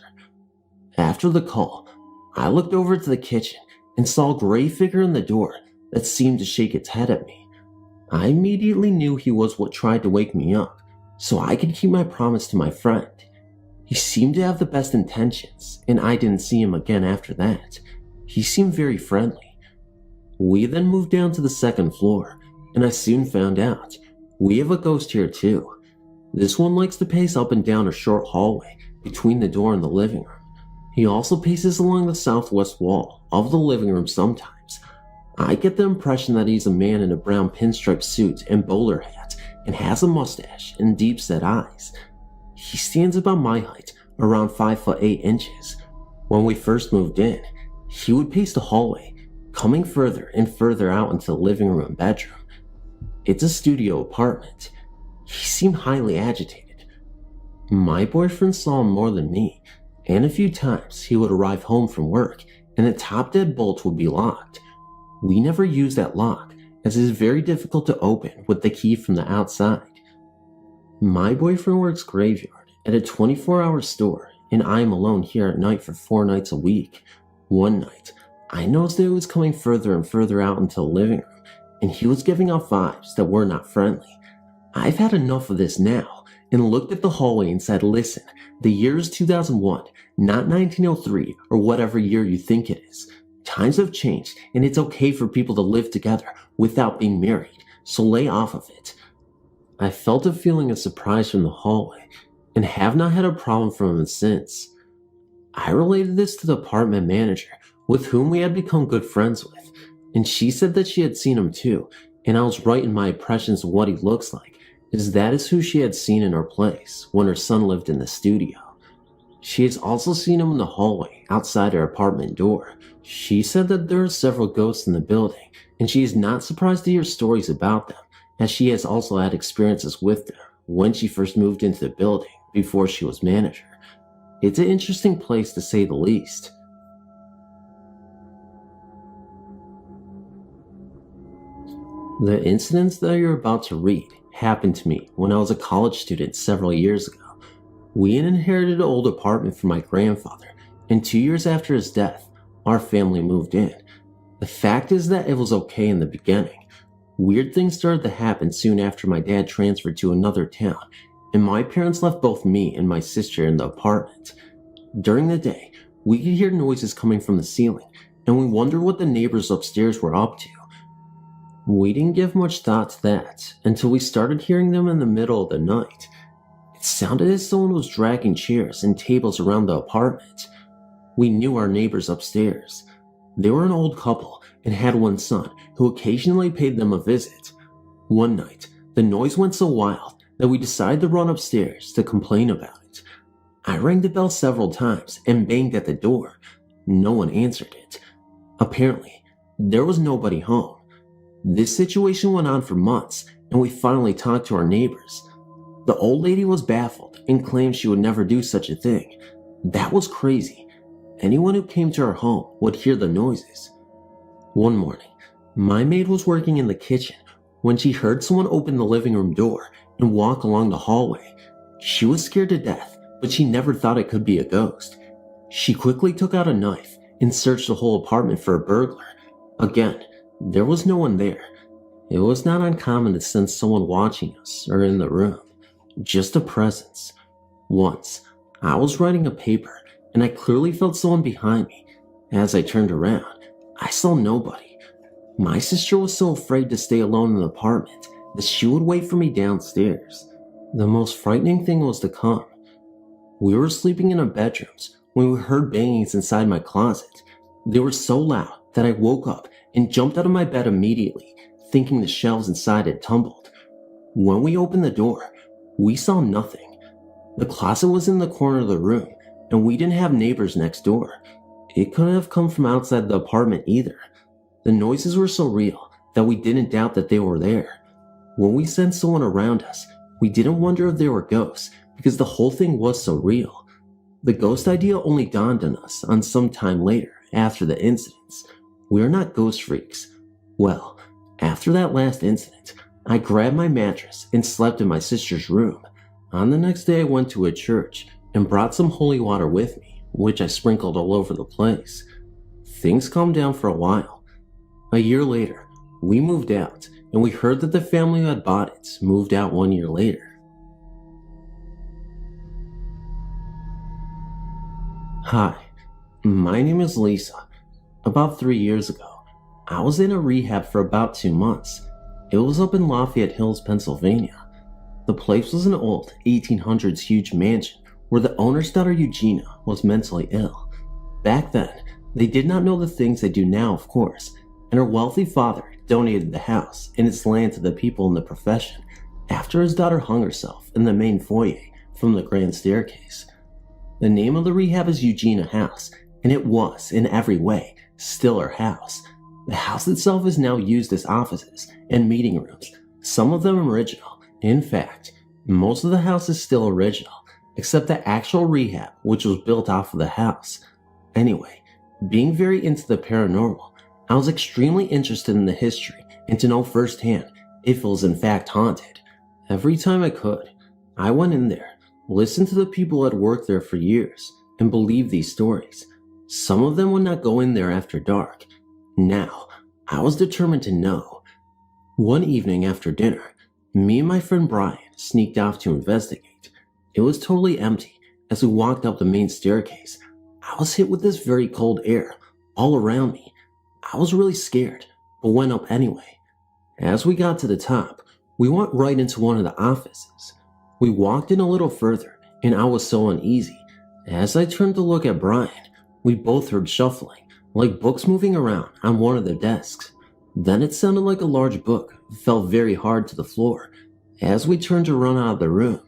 After the call, I looked over to the kitchen and saw a gray figure in the door that seemed to shake its head at me. I immediately knew he was what tried to wake me up, so I could keep my promise to my friend. He seemed to have the best intentions, and I didn't see him again after that. He seemed very friendly. We then moved down to the second floor, and I soon found out we have a ghost here too. This one likes to pace up and down a short hallway between the door and the living room. He also paces along the southwest wall of the living room sometimes. I get the impression that he's a man in a brown pinstripe suit and bowler hat and has a mustache and deep-set eyes. He stands about my height, around 5'8". When we first moved in, he would pace the hallway, coming further and further out into the living room and bedroom. It's a studio apartment. He seemed highly agitated. My boyfriend saw him more than me, and a few times he would arrive home from work and the top deadbolt would be locked. We never use that lock, as it is very difficult to open with the key from the outside. My boyfriend works graveyard at a 24-hour store, and I am alone here at night for 4 nights a week. One night, I noticed that he was coming further and further out into the living room, and he was giving off vibes that were not friendly. I've had enough of this now, and looked at the hallway and said, listen, the year is 2001, not 1903 or whatever year you think it is. Times have changed, and it's okay for people to live together without being married, so lay off of it. I felt a feeling of surprise from the hallway, and have not had a problem from him since. I related this to the apartment manager, with whom we had become good friends with, and she said that she had seen him too, and I was right in my impressions of what he looks like, as that is who she had seen in her place when her son lived in the studio. She has also seen him in the hallway outside her apartment door. She said that there are several ghosts in the building, and she is not surprised to hear stories about them, as she has also had experiences with them when she first moved into the building before she was manager. It's an interesting place to say the least. The incidents that you're about to read happened to me when I was a college student several years ago. We had inherited an old apartment from my grandfather, and 2 years after his death, our family moved in. The fact is that it was okay in the beginning. Weird things started to happen soon after my dad transferred to another town, and my parents left both me and my sister in the apartment. During the day, we could hear noises coming from the ceiling, and we wondered what the neighbors upstairs were up to. We didn't give much thought to that until we started hearing them in the middle of the night. It sounded as someone was dragging chairs and tables around the apartment. We knew our neighbors upstairs. They were an old couple and had one son who occasionally paid them a visit. One night, the noise went so wild that we decided to run upstairs to complain about it. I rang the bell several times and banged at the door. No one answered it. Apparently, there was nobody home. This situation went on for months, and we finally talked to our neighbors. The old lady was baffled and claimed she would never do such a thing. That was crazy. Anyone who came to our home would hear the noises. One morning, my maid was working in the kitchen when she heard someone open the living room door and walk along the hallway. She was scared to death, but she never thought it could be a ghost. She quickly took out a knife and searched the whole apartment for a burglar. Again, there was no one there. It was not uncommon to sense someone watching us or in the room. Just a presence. Once, I was writing a paper and I clearly felt someone behind me. As I turned around, I saw nobody. My sister was so afraid to stay alone in the apartment that she would wait for me downstairs. The most frightening thing was to come. We were sleeping in our bedrooms when we heard bangings inside my closet. They were so loud that I woke up and jumped out of my bed immediately, thinking the shelves inside had tumbled. When we opened the door, we saw nothing. The closet was in the corner of the room, and we didn't have neighbors next door. It couldn't have come from outside the apartment either. The noises were so real that we didn't doubt that they were there. When we sensed someone around us, we didn't wonder if they were ghosts because the whole thing was so real. The ghost idea only dawned on us on some time later after the incidents. We are not ghost freaks. Well, after that last incident, I grabbed my mattress and slept in my sister's room. On the next day, I went to a church and brought some holy water with me, which I sprinkled all over the place. Things calmed down for a while. A year later, we moved out, and we heard that the family who had bought it moved out 1 year later. Hi, my name is Lisa. About 3 years ago, I was in a rehab for about 2 months. It was up in Lafayette Hills, Pennsylvania. The place was an old 1800s huge mansion where the owner's daughter Eugenia was mentally ill. Back then, they did not know the things they do now, of course, and her wealthy father donated the house and its land to the people in the profession after his daughter hung herself in the main foyer from the grand staircase. The name of the rehab is Eugenia House, and it was, in every way, still her house. The house itself is now used as offices and meeting rooms, some of them original. In fact, most of the house is still original, except the actual rehab, which was built off of the house. Anyway, being very into the paranormal, I was extremely interested in the history and to know firsthand if it was in fact haunted. Every time I could, I went in there, listened to the people who had worked there for years, and believed these stories. Some of them would not go in there after dark. Now, I was determined to know. One evening after dinner, me and my friend Brian sneaked off to investigate. It was totally empty. As we walked up the main staircase, I was hit with this very cold air all around me. I was really scared, but went up anyway. As we got to the top, we went right into one of the offices. We walked in a little further, and I was so uneasy. As I turned to look at Brian, we both heard shuffling, like books moving around on one of the desks. Then it sounded like a large book fell very hard to the floor. As we turned to run out of the room,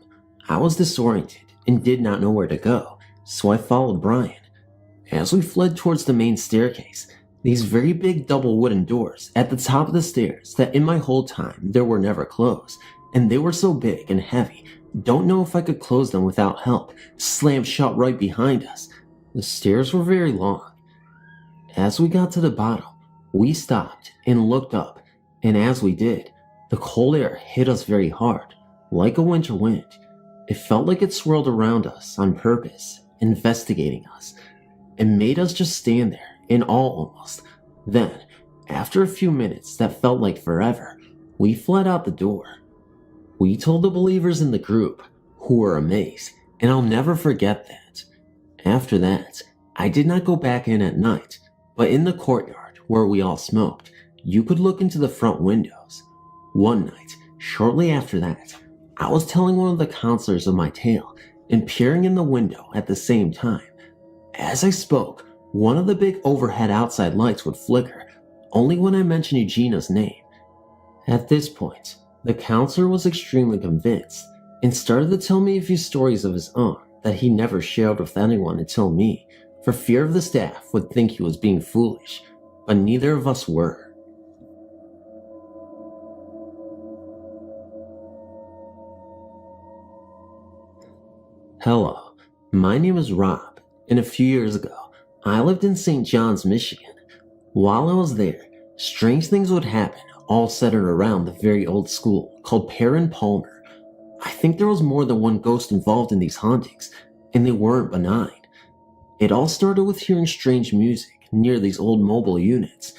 I was disoriented and did not know where to go, so I followed Brian. As we fled towards the main staircase, these very big double wooden doors at the top of the stairs that in my whole time there were never closed, and they were so big and heavy, don't know if I could close them without help, slammed shut right behind us. The stairs were very long. As we got to the bottom, we stopped and looked up, and as we did, the cold air hit us very hard, like a winter wind. It felt like it swirled around us on purpose, investigating us. It made us just stand there, in awe almost. Then, after a few minutes that felt like forever, we fled out the door. We told the believers in the group, who were amazed, and I'll never forget that. After that, I did not go back in at night, but in the courtyard where we all smoked, you could look into the front windows. One night, shortly after that, I was telling one of the counselors of my tale and peering in the window at the same time. As I spoke, one of the big overhead outside lights would flicker, only when I mentioned Eugenia's name. At this point, the counselor was extremely convinced and started to tell me a few stories of his own that he never shared with anyone until me, for fear of the staff would think he was being foolish, but neither of us were. Hello, my name is Rob, and a few years ago, I lived in St. John's, Michigan. While I was there, strange things would happen, all centered around the very old school called Paranormal. I think there was more than one ghost involved in these hauntings, and they weren't benign. It all started with hearing strange music near these old mobile units.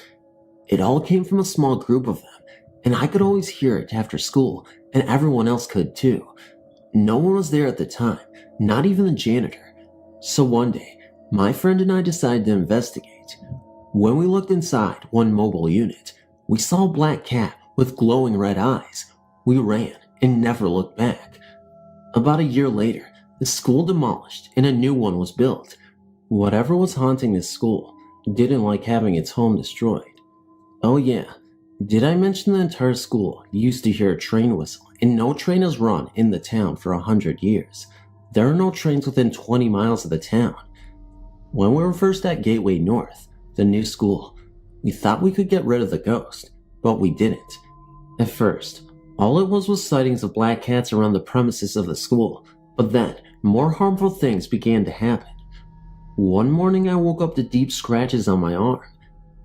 It all came from a small group of them, and I could always hear it after school, and everyone else could too. No one was there at the time, not even the janitor. So one day, my friend and I decided to investigate. When we looked inside one mobile unit, we saw a black cat with glowing red eyes. We ran and never looked back. About a year later, the school demolished and a new one was built. Whatever was haunting this school didn't like having its home destroyed. Oh yeah, did I mention the entire school used to hear a train whistle, and no train has run in the town for 100 years. There are no trains within 20 miles of the town. When we were first at Gateway North, the new school, we thought we could get rid of the ghost, but we didn't. At first, all it was sightings of black cats around the premises of the school, but then more harmful things began to happen. One morning I woke up to deep scratches on my arm.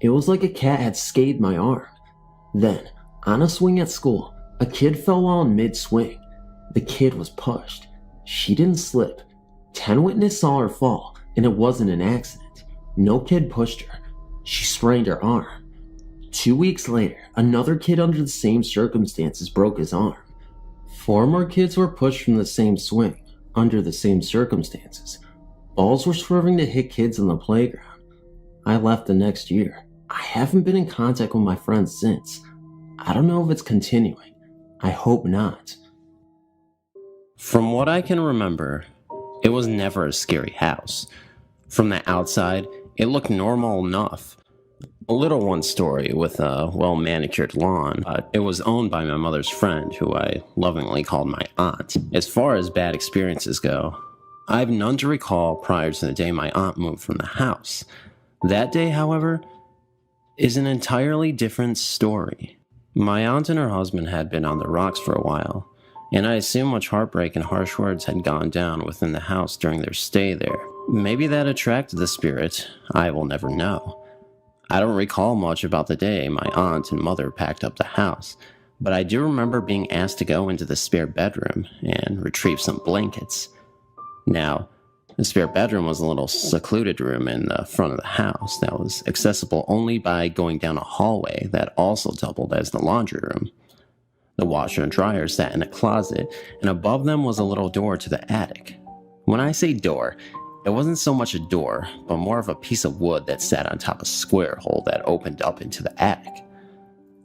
It was like a cat had scathed my arm. Then, on a swing at school, a kid fell while in mid-swing. The kid was pushed. She didn't slip. 10 witnesses saw her fall, and it wasn't an accident. No kid pushed her. She sprained her arm. 2 weeks later, another kid under the same circumstances broke his arm. 4 more kids were pushed from the same swing, under the same circumstances. Balls were swerving to hit kids on the playground. I left the next year. I haven't been in contact with my friends since. I don't know if it's continuing. I hope not. From what I can remember, it was never a scary house. From the outside, it looked normal enough. A little one-story with a well-manicured lawn, but it was owned by my mother's friend, who I lovingly called my aunt. As far as bad experiences go, I have none to recall prior to the day my aunt moved from the house. That day, however, is an entirely different story. My aunt and her husband had been on the rocks for a while, and I assume much heartbreak and harsh words had gone down within the house during their stay there. Maybe that attracted the spirit, I will never know. I don't recall much about the day my aunt and mother packed up the house, but I do remember being asked to go into the spare bedroom and retrieve some blankets. Now, the spare bedroom was a little secluded room in the front of the house that was accessible only by going down a hallway that also doubled as the laundry room. The washer and dryer sat in a closet, and above them was a little door to the attic. When I say door, it wasn't so much a door, but more of a piece of wood that sat on top of a square hole that opened up into the attic.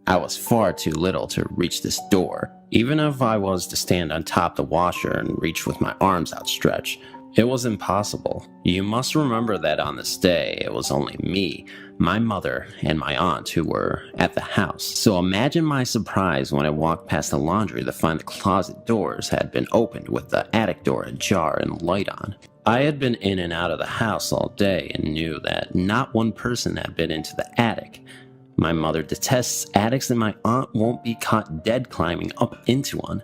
I was far too little to reach this door, even if I was to stand on top of the washer and reach with my arms outstretched, It was impossible. You must remember that on this day, it was only me, my mother, and my aunt who were at the house. So imagine my surprise when I walked past the laundry to find the closet doors had been opened with the attic door ajar and light on. I had been in and out of the house all day and knew that not one person had been into the attic. My mother detests attics and my aunt won't be caught dead climbing up into one.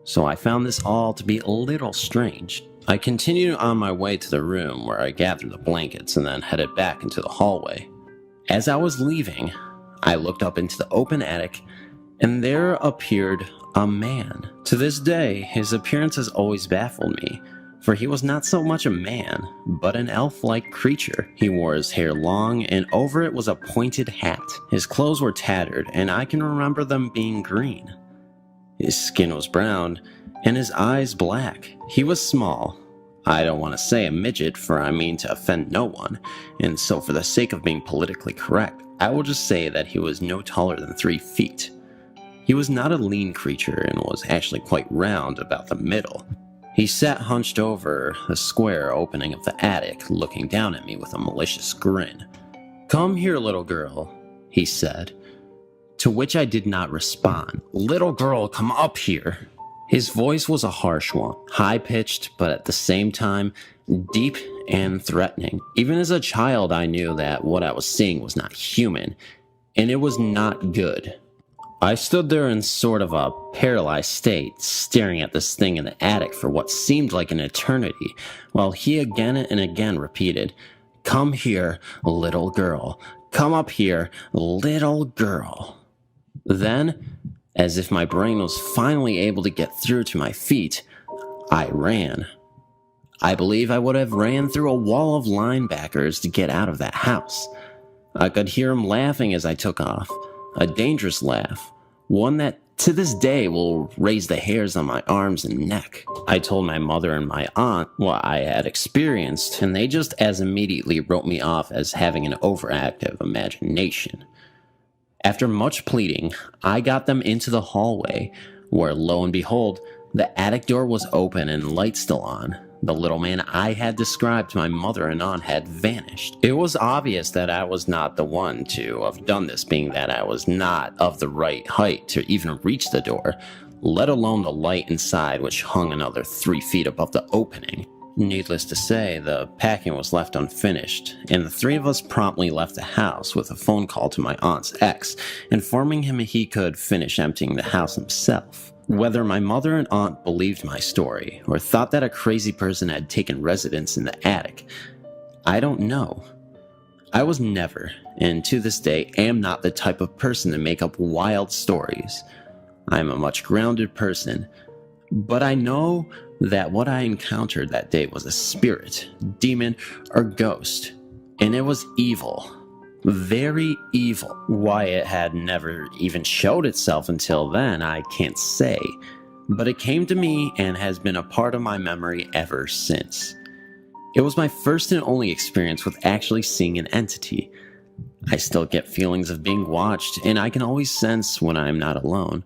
So I found this all to be a little strange. I continued on my way to the room where I gathered the blankets and then headed back into the hallway. As I was leaving, I looked up into the open attic and there appeared a man. To this day, his appearance has always baffled me, for he was not so much a man, but an elf-like creature. He wore his hair long and over it was a pointed hat. His clothes were tattered and I can remember them being green. His skin was brown, and his eyes black. He was small. I don't want to say a midget, for I mean to offend no one, and so for the sake of being politically correct, I will just say that he was no taller than 3 feet. He was not a lean creature and was actually quite round about the middle. He sat hunched over the square opening of the attic, looking down at me with a malicious grin. "Come here, little girl," he said. To which I did not respond. "Little girl, come up here." His voice was a harsh one, high-pitched, but at the same time, deep and threatening. Even as a child, I knew that what I was seeing was not human, and it was not good. I stood there in sort of a paralyzed state, staring at this thing in the attic for what seemed like an eternity, while he again and again repeated, "Come here, little girl. Come up here, little girl." Then, as if my brain was finally able to get through to my feet, I ran. I believe I would have ran through a wall of linebackers to get out of that house. I could hear him laughing as I took off, a dangerous laugh, one that to this day will raise the hairs on my arms and neck. I told my mother and my aunt what I had experienced, and they just as immediately wrote me off as having an overactive imagination. After much pleading, I got them into the hallway, where lo and behold, the attic door was open and light still on. The little man I had described to my mother and aunt had vanished. It was obvious that I was not the one to have done this, being that I was not of the right height to even reach the door, let alone the light inside, which hung another 3 feet above the opening. Needless to say, the packing was left unfinished, and the 3 of us promptly left the house with a phone call to my aunt's ex, informing him he could finish emptying the house himself. Whether my mother and aunt believed my story, or thought that a crazy person had taken residence in the attic, I don't know. I was never, and to this day am not the type of person to make up wild stories. I am a much grounded person, but I know that what I encountered that day was a spirit, demon, or ghost, and it was evil. Very evil. Why it had never even showed itself until then, I can't say, but it came to me and has been a part of my memory ever since. It was my first and only experience with actually seeing an entity. I still get feelings of being watched, and I can always sense when I am not alone,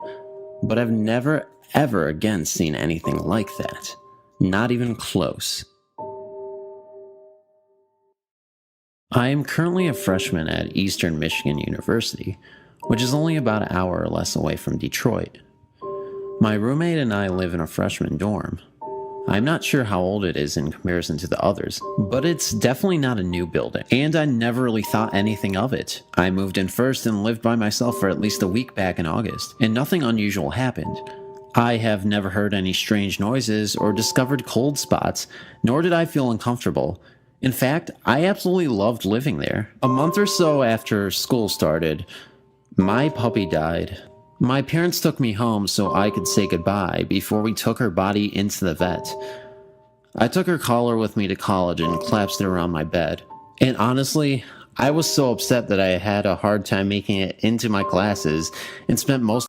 but I've never ever again seen anything like that. Not even close. I am currently a freshman at Eastern Michigan University, which is only about an hour or less away from Detroit. My roommate and I live in a freshman dorm. I'm not sure how old it is in comparison to the others, but it's definitely not a new building, and I never really thought anything of it. I moved in first and lived by myself for at least a week back in August, and nothing unusual happened. I have never heard any strange noises or discovered cold spots, nor did I feel uncomfortable. In fact, I absolutely loved living there. A month or so after school started, my puppy died. My parents took me home so I could say goodbye before we took her body into the vet. I took her collar with me to college and collapsed it around my bed. And honestly, I was so upset that I had a hard time making it into my classes and spent most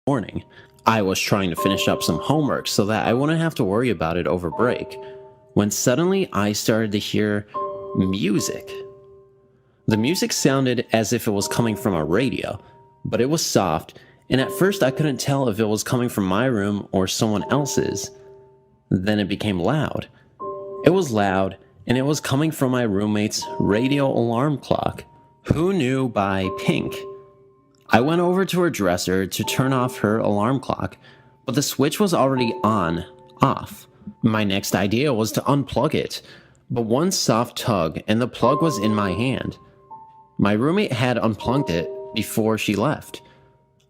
morning. I was trying to finish up some homework so that I wouldn't have to worry about it over break, when suddenly I started to hear music. The music sounded as if it was coming from a radio, but it was soft, and at first I couldn't tell if it was coming from my room or someone else's. Then it became loud. It was loud, and it was coming from my roommate's radio alarm clock. Who Knew by Pink. I went over to her dresser to turn off her alarm clock, but the switch was already off. My next idea was to unplug it, but one soft tug and the plug was in my hand. My roommate had unplugged it before she left.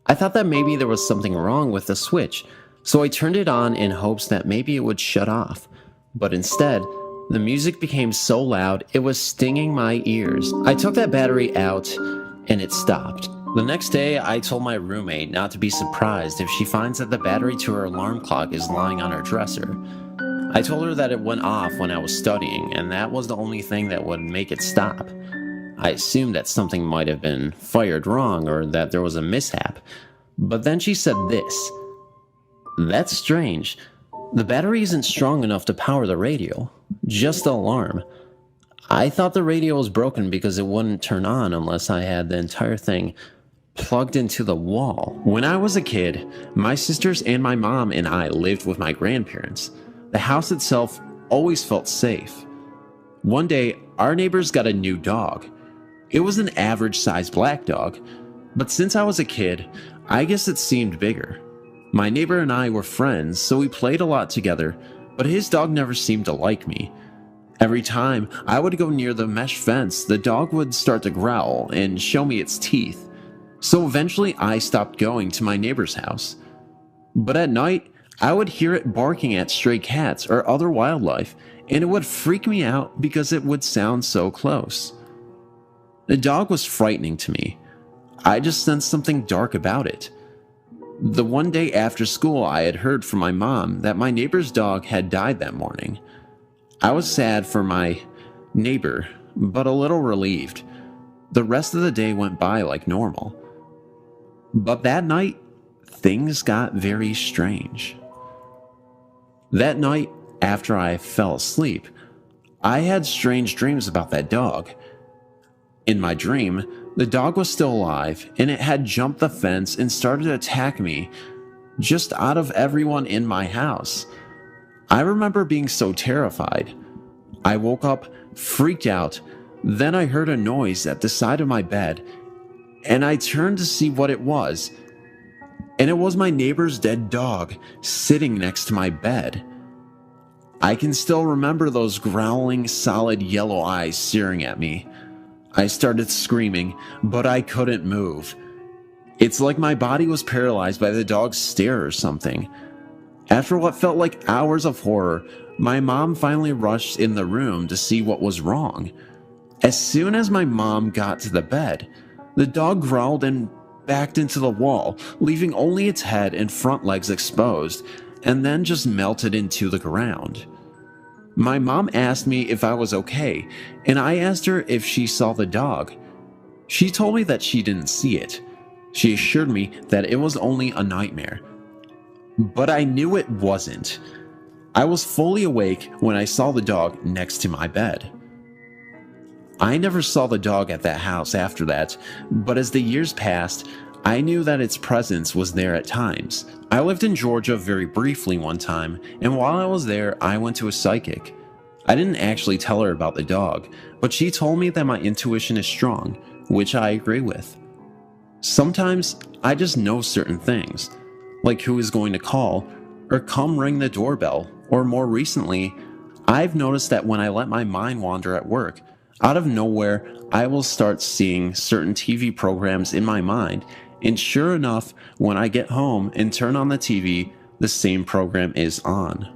I thought that maybe there was something wrong with the switch, so I turned it on in hopes that maybe it would shut off, but instead, the music became so loud it was stinging my ears. I took that battery out and it stopped. The next day, I told my roommate not to be surprised if she finds that the battery to her alarm clock is lying on her dresser. I told her that it went off when I was studying, and that was the only thing that would make it stop. I assumed that something might have been fired wrong or that there was a mishap, but then she said this: "That's strange. The battery isn't strong enough to power the radio, just the alarm. I thought the radio was broken because it wouldn't turn on unless I had the entire thing plugged into the wall." When I was a kid, my sisters and my mom and I lived with my grandparents. The house itself always felt safe. One day, our neighbors got a new dog. It was an average-sized black dog, but since I was a kid, I guess it seemed bigger. My neighbor and I were friends, so we played a lot together, but his dog never seemed to like me. Every time I would go near the mesh fence, the dog would start to growl and show me its teeth. So eventually I stopped going to my neighbor's house. But at night, I would hear it barking at stray cats or other wildlife, and it would freak me out because it would sound so close. The dog was frightening to me. I just sensed something dark about it. The one day after school, I had heard from my mom that my neighbor's dog had died that morning. I was sad for my neighbor, but a little relieved. The rest of the day went by like normal. But that night, things got very strange. That night, after I fell asleep, I had strange dreams about that dog. In my dream, the dog was still alive, and it had jumped the fence and started to attack me, just out of everyone in my house. I remember being so terrified. I woke up, freaked out. Then I heard a noise at the side of my bed, and I turned to see what it was. And it was my neighbor's dead dog sitting next to my bed. I can still remember those growling, solid yellow eyes staring at me. I started screaming, but I couldn't move. It's like my body was paralyzed by the dog's stare or something. After what felt like hours of horror, my mom finally rushed in the room to see what was wrong. As soon as my mom got to the bed, the dog growled and backed into the wall, leaving only its head and front legs exposed, and then just melted into the ground. My mom asked me if I was okay, and I asked her if she saw the dog. She told me that she didn't see it. She assured me that it was only a nightmare. But I knew it wasn't. I was fully awake when I saw the dog next to my bed. I never saw the dog at that house after that, but as the years passed, I knew that its presence was there at times. I lived in Georgia very briefly one time, and while I was there, I went to a psychic. I didn't actually tell her about the dog, but she told me that my intuition is strong, which I agree with. Sometimes I just know certain things, like who is going to call, or come ring the doorbell, or more recently, I've noticed that when I let my mind wander at work, out of nowhere, I will start seeing certain TV programs in my mind, and sure enough, when I get home and turn on the TV, the same program is on.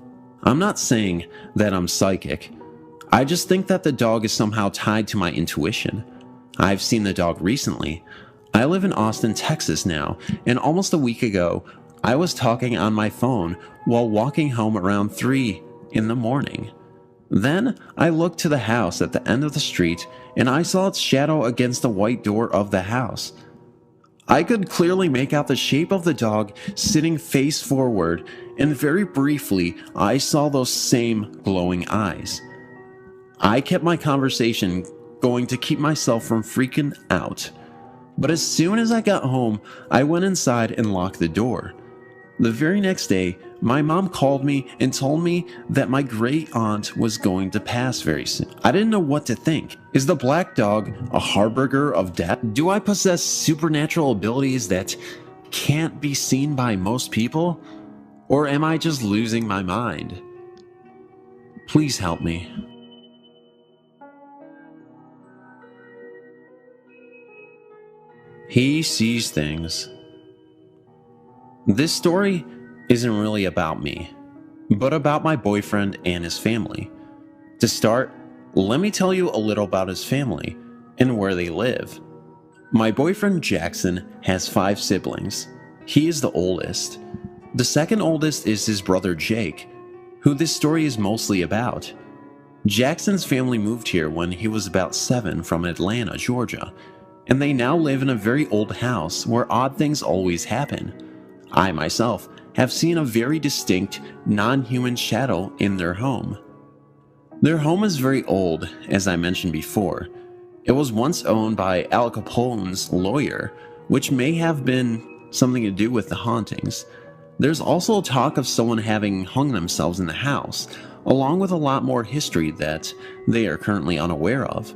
I'm not saying that I'm psychic. I just think that the dog is somehow tied to my intuition. I've seen the dog recently. I live in Austin, Texas now, and almost a week ago, I was talking on my phone while walking home around 3 in the morning. Then I looked to the house at the end of the street and I saw its shadow against the white door of the house. I could clearly make out the shape of the dog sitting face forward, and very briefly, I saw those same glowing eyes. I kept my conversation going to keep myself from freaking out. But as soon as I got home, I went inside and locked the door. The very next day, my mom called me and told me that my great aunt was going to pass very soon. I didn't know what to think. Is the black dog a harbinger of death? Do I possess supernatural abilities that can't be seen by most people? Or am I just losing my mind? Please help me. He sees things. This story isn't really about me, but about my boyfriend and his family. To start, let me tell you a little about his family and where they live. My boyfriend Jackson has 5 siblings. He is the oldest. The second oldest is his brother Jake, who this story is mostly about. Jackson's family moved here when he was about 7 from Atlanta, Georgia, and they now live in a very old house where odd things always happen. I myself have seen a very distinct, non-human shadow in their home. Their home is very old, as I mentioned before. It was once owned by Al Capone's lawyer, which may have been something to do with the hauntings. There's also talk of someone having hung themselves in the house, along with a lot more history that they are currently unaware of.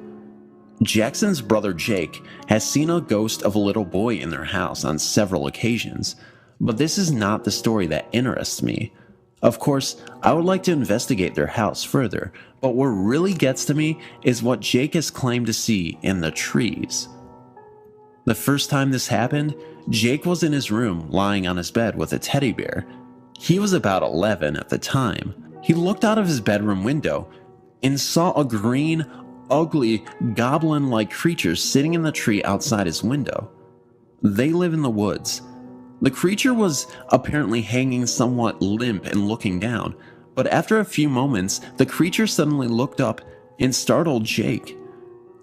Jackson's brother Jake has seen a ghost of a little boy in their house on several occasions, but this is not the story that interests me. Of course, I would like to investigate their house further, but what really gets to me is what Jake has claimed to see in the trees. The first time this happened, Jake was in his room lying on his bed with a teddy bear. He was about 11 at the time. He looked out of his bedroom window and saw a green, ugly, goblin-like creature sitting in the tree outside his window. They live in the woods. The creature was apparently hanging somewhat limp and looking down, but after a few moments, the creature suddenly looked up and startled Jake.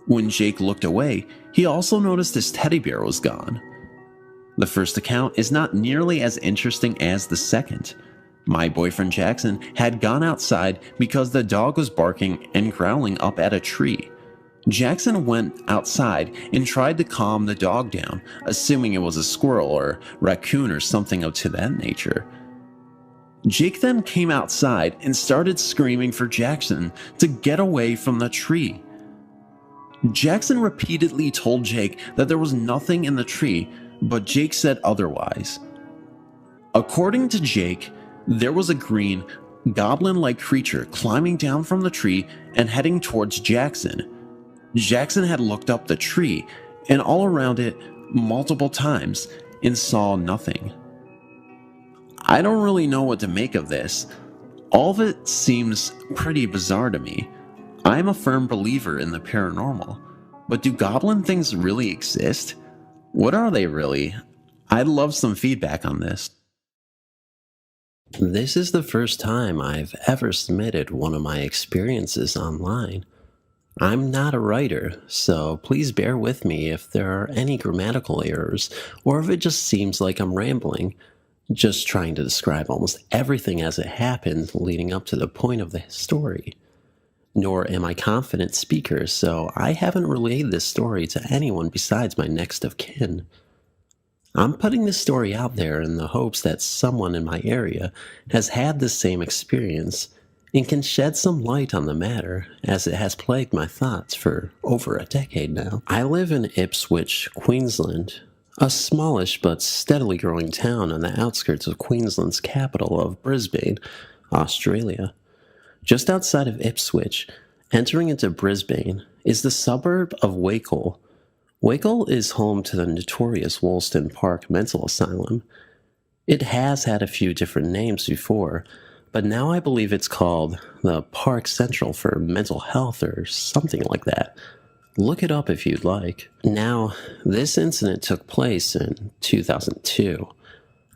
When Jake looked away, he also noticed his teddy bear was gone. The first account is not nearly as interesting as the second. My boyfriend Jackson had gone outside because the dog was barking and growling up at a tree. Jackson went outside and tried to calm the dog down, assuming it was a squirrel or raccoon or something to that nature. Jake then came outside and started screaming for Jackson to get away from the tree. Jackson repeatedly told Jake that there was nothing in the tree, but Jake said otherwise. According to Jake, there was a green, goblin-like creature climbing down from the tree and heading towards Jackson. Jackson had looked up the tree and all around it multiple times and saw nothing. I don't really know what to make of this. All of it seems pretty bizarre to me. I'm a firm believer in the paranormal, but do goblin things really exist? What are they really? I'd love some feedback on this. This is the first time I've ever submitted one of my experiences online. I'm not a writer, so please bear with me if there are any grammatical errors or if it just seems like I'm rambling, just trying to describe almost everything as it happened leading up to the point of the story. Nor am I a confident speaker, so I haven't relayed this story to anyone besides my next of kin. I'm putting this story out there in the hopes that someone in my area has had the same experience and can shed some light on the matter, as it has plagued my thoughts for over a decade now. I live in Ipswich, Queensland, a smallish but steadily growing town on the outskirts of Queensland's capital of Brisbane, Australia. Just outside of Ipswich, entering into Brisbane, is the suburb of Wakel. Wakel is home to the notorious Woolston Park Mental Asylum. It has had a few different names before, but now I believe it's called the Park Central for Mental Health or something like that. Look it up if you'd like. Now, this incident took place in 2002.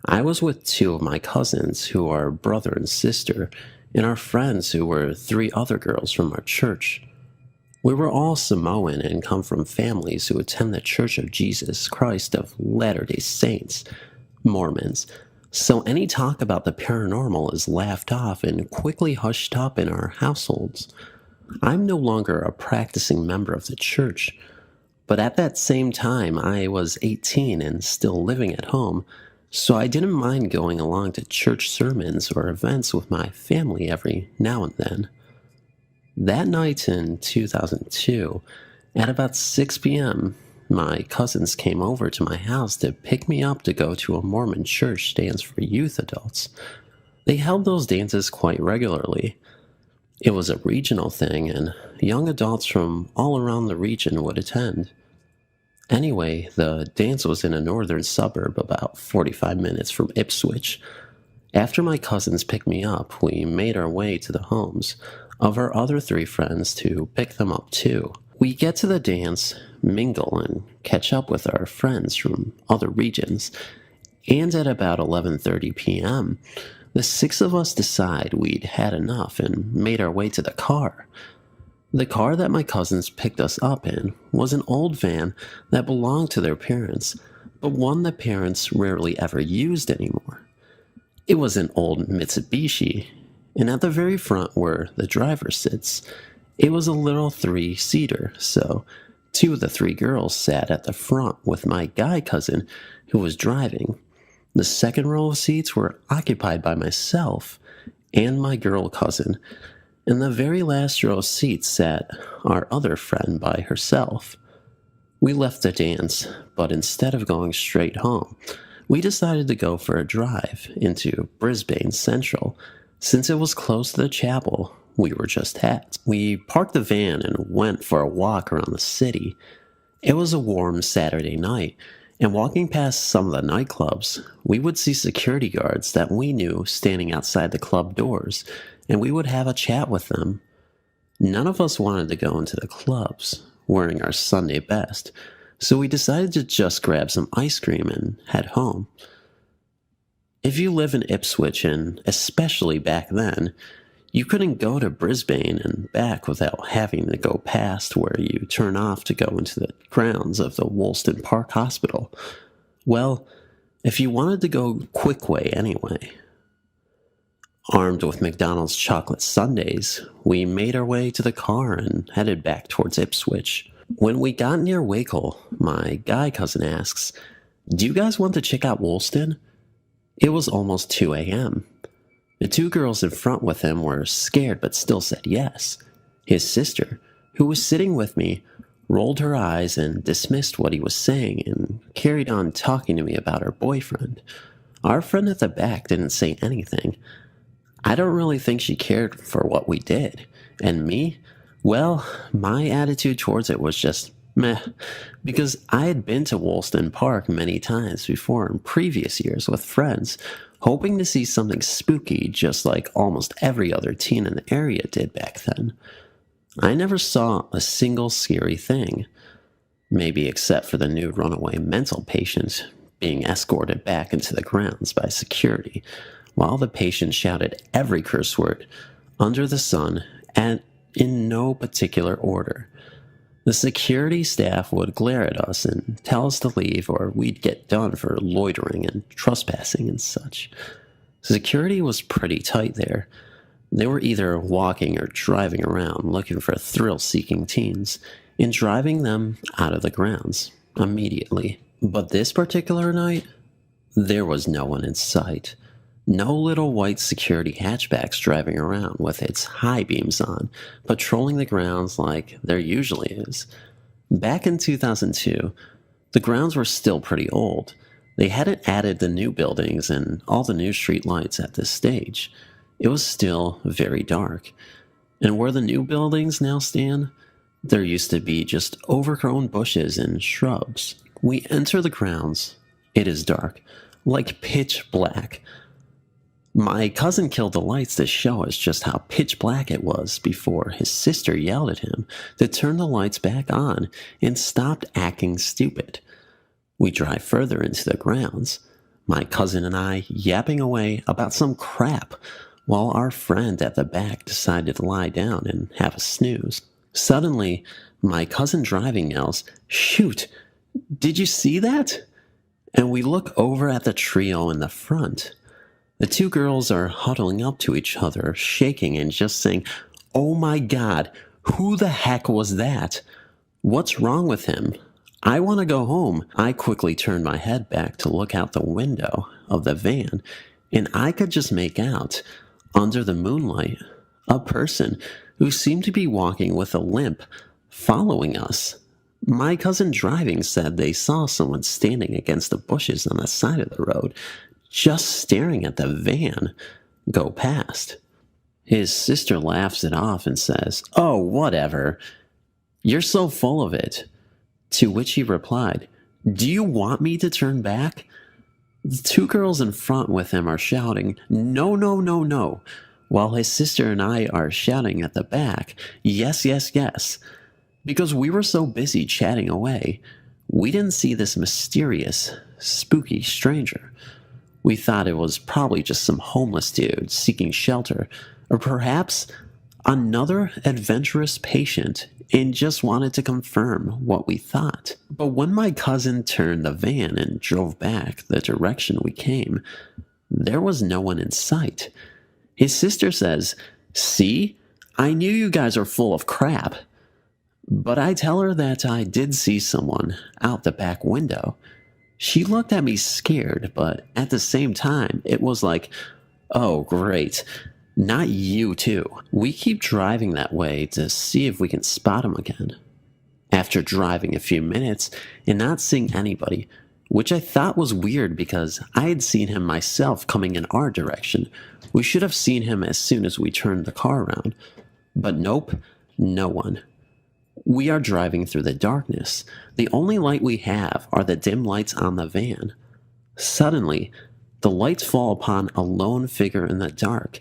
I was with 2 of my cousins who are brother and sister, and our friends who were 3 other girls from our church. We were all Samoan and come from families who attend the Church of Jesus Christ of Latter-day Saints, Mormons, so any talk about the paranormal is laughed off and quickly hushed up in our households. I'm no longer a practicing member of the church, but at that same time I was 18 and still living at home, so I didn't mind going along to church sermons or events with my family every now and then. That night in 2002, at about 6 p.m., my cousins came over to my house to pick me up to go to a Mormon church dance for youth adults. They held those dances quite regularly. It was a regional thing, and young adults from all around the region would attend. Anyway, the dance was in a northern suburb about 45 minutes from Ipswich. After my cousins picked me up, we made our way to the homes of our other 3 friends to pick them up too. We get to the dance, mingle, and catch up with our friends from other regions, and at about 11:30 p.m., the 6 of us decide we'd had enough and made our way to the car. The car that my cousins picked us up in was an old van that belonged to their parents, but one the parents rarely ever used anymore. It was an old Mitsubishi, and at the very front where the driver sits, it was a little 3-seater, so 2 of the 3 girls sat at the front with my guy cousin who was driving. The second row of seats were occupied by myself and my girl cousin, and the very last row of seats sat our other friend by herself. We left the dance, but instead of going straight home, we decided to go for a drive into Brisbane Central, since it was close to the chapel we were just at. We parked the van and went for a walk around the city. It was a warm Saturday night, and walking past some of the nightclubs, we would see security guards that we knew standing outside the club doors, and we would have a chat with them. None of us wanted to go into the clubs, wearing our Sunday best, so we decided to just grab some ice cream and head home. If you live in Ipswich, and especially back then, you couldn't go to Brisbane and back without having to go past where you turn off to go into the grounds of the Woolston Park Hospital. Well, if you wanted to go quick way anyway. Armed with McDonald's chocolate sundaes, we made our way to the car and headed back towards Ipswich. When we got near Wakel, my guy cousin asks, "Do you guys want to check out Woolston?" It was almost 2 a.m. The 2 girls in front with him were scared but still said yes. His sister, who was sitting with me, rolled her eyes and dismissed what he was saying and carried on talking to me about her boyfriend. Our friend at the back didn't say anything. I don't really think she cared for what we did. And me? Well, my attitude towards it was just meh, because I had been to Woolston Park many times before in previous years with friends, hoping to see something spooky just like almost every other teen in the area did back then. I never saw a single scary thing, maybe except for the new runaway mental patient being escorted back into the grounds by security, while the patient shouted every curse word under the sun and in no particular order. The security staff would glare at us and tell us to leave, or we'd get done for loitering and trespassing and such. Security was pretty tight there. They were either walking or driving around looking for thrill-seeking teens and driving them out of the grounds immediately. But this particular night, there was no one in sight. No little white security hatchbacks driving around with its high beams on, patrolling the grounds like there usually is. Back in 2002, the grounds were still pretty old. They hadn't added the new buildings and all the new street lights at this stage. It was still very dark. And where the new buildings now stand, there used to be just overgrown bushes and shrubs. We enter the grounds. It is dark, like pitch black. My cousin killed the lights to show us just how pitch black it was before his sister yelled at him to turn the lights back on and stopped acting stupid. We drive further into the grounds, my cousin and I yapping away about some crap, while our friend at the back decided to lie down and have a snooze. Suddenly, my cousin driving yells, "Shoot, did you see that?" And we look over at the trio in the front. The two girls are huddling up to each other, shaking and just saying, "Oh my God, who the heck was that? What's wrong with him? I want to go home." I quickly turned my head back to look out the window of the van, and I could just make out, under the moonlight, a person who seemed to be walking with a limp, following us. My cousin driving said they saw someone standing against the bushes on the side of the road, just staring at the van go past. His sister laughs it off and says, "Oh, whatever. You're so full of it." To which he replied, "Do you want me to turn back?" The two girls in front with him are shouting, "No, no, no, no," while his sister and I are shouting at the back, "Yes, yes, yes." Because we were so busy chatting away, we didn't see this mysterious, spooky stranger. We thought it was probably just some homeless dude seeking shelter, or perhaps another adventurous patient and just wanted to confirm what we thought. But when my cousin turned the van and drove back the direction we came, there was no one in sight. His sister says, "See, I knew you guys are full of crap." But I tell her that I did see someone out the back window. She looked at me scared, but at the same time, it was like, "Oh, great. Not you, too." We keep driving that way to see if we can spot him again. After driving a few minutes and not seeing anybody, which I thought was weird because I had seen him myself coming in our direction, we should have seen him as soon as we turned the car around. But nope, no one. We are driving through the darkness. The only light we have are the dim lights on the van. Suddenly, the lights fall upon a lone figure in the dark,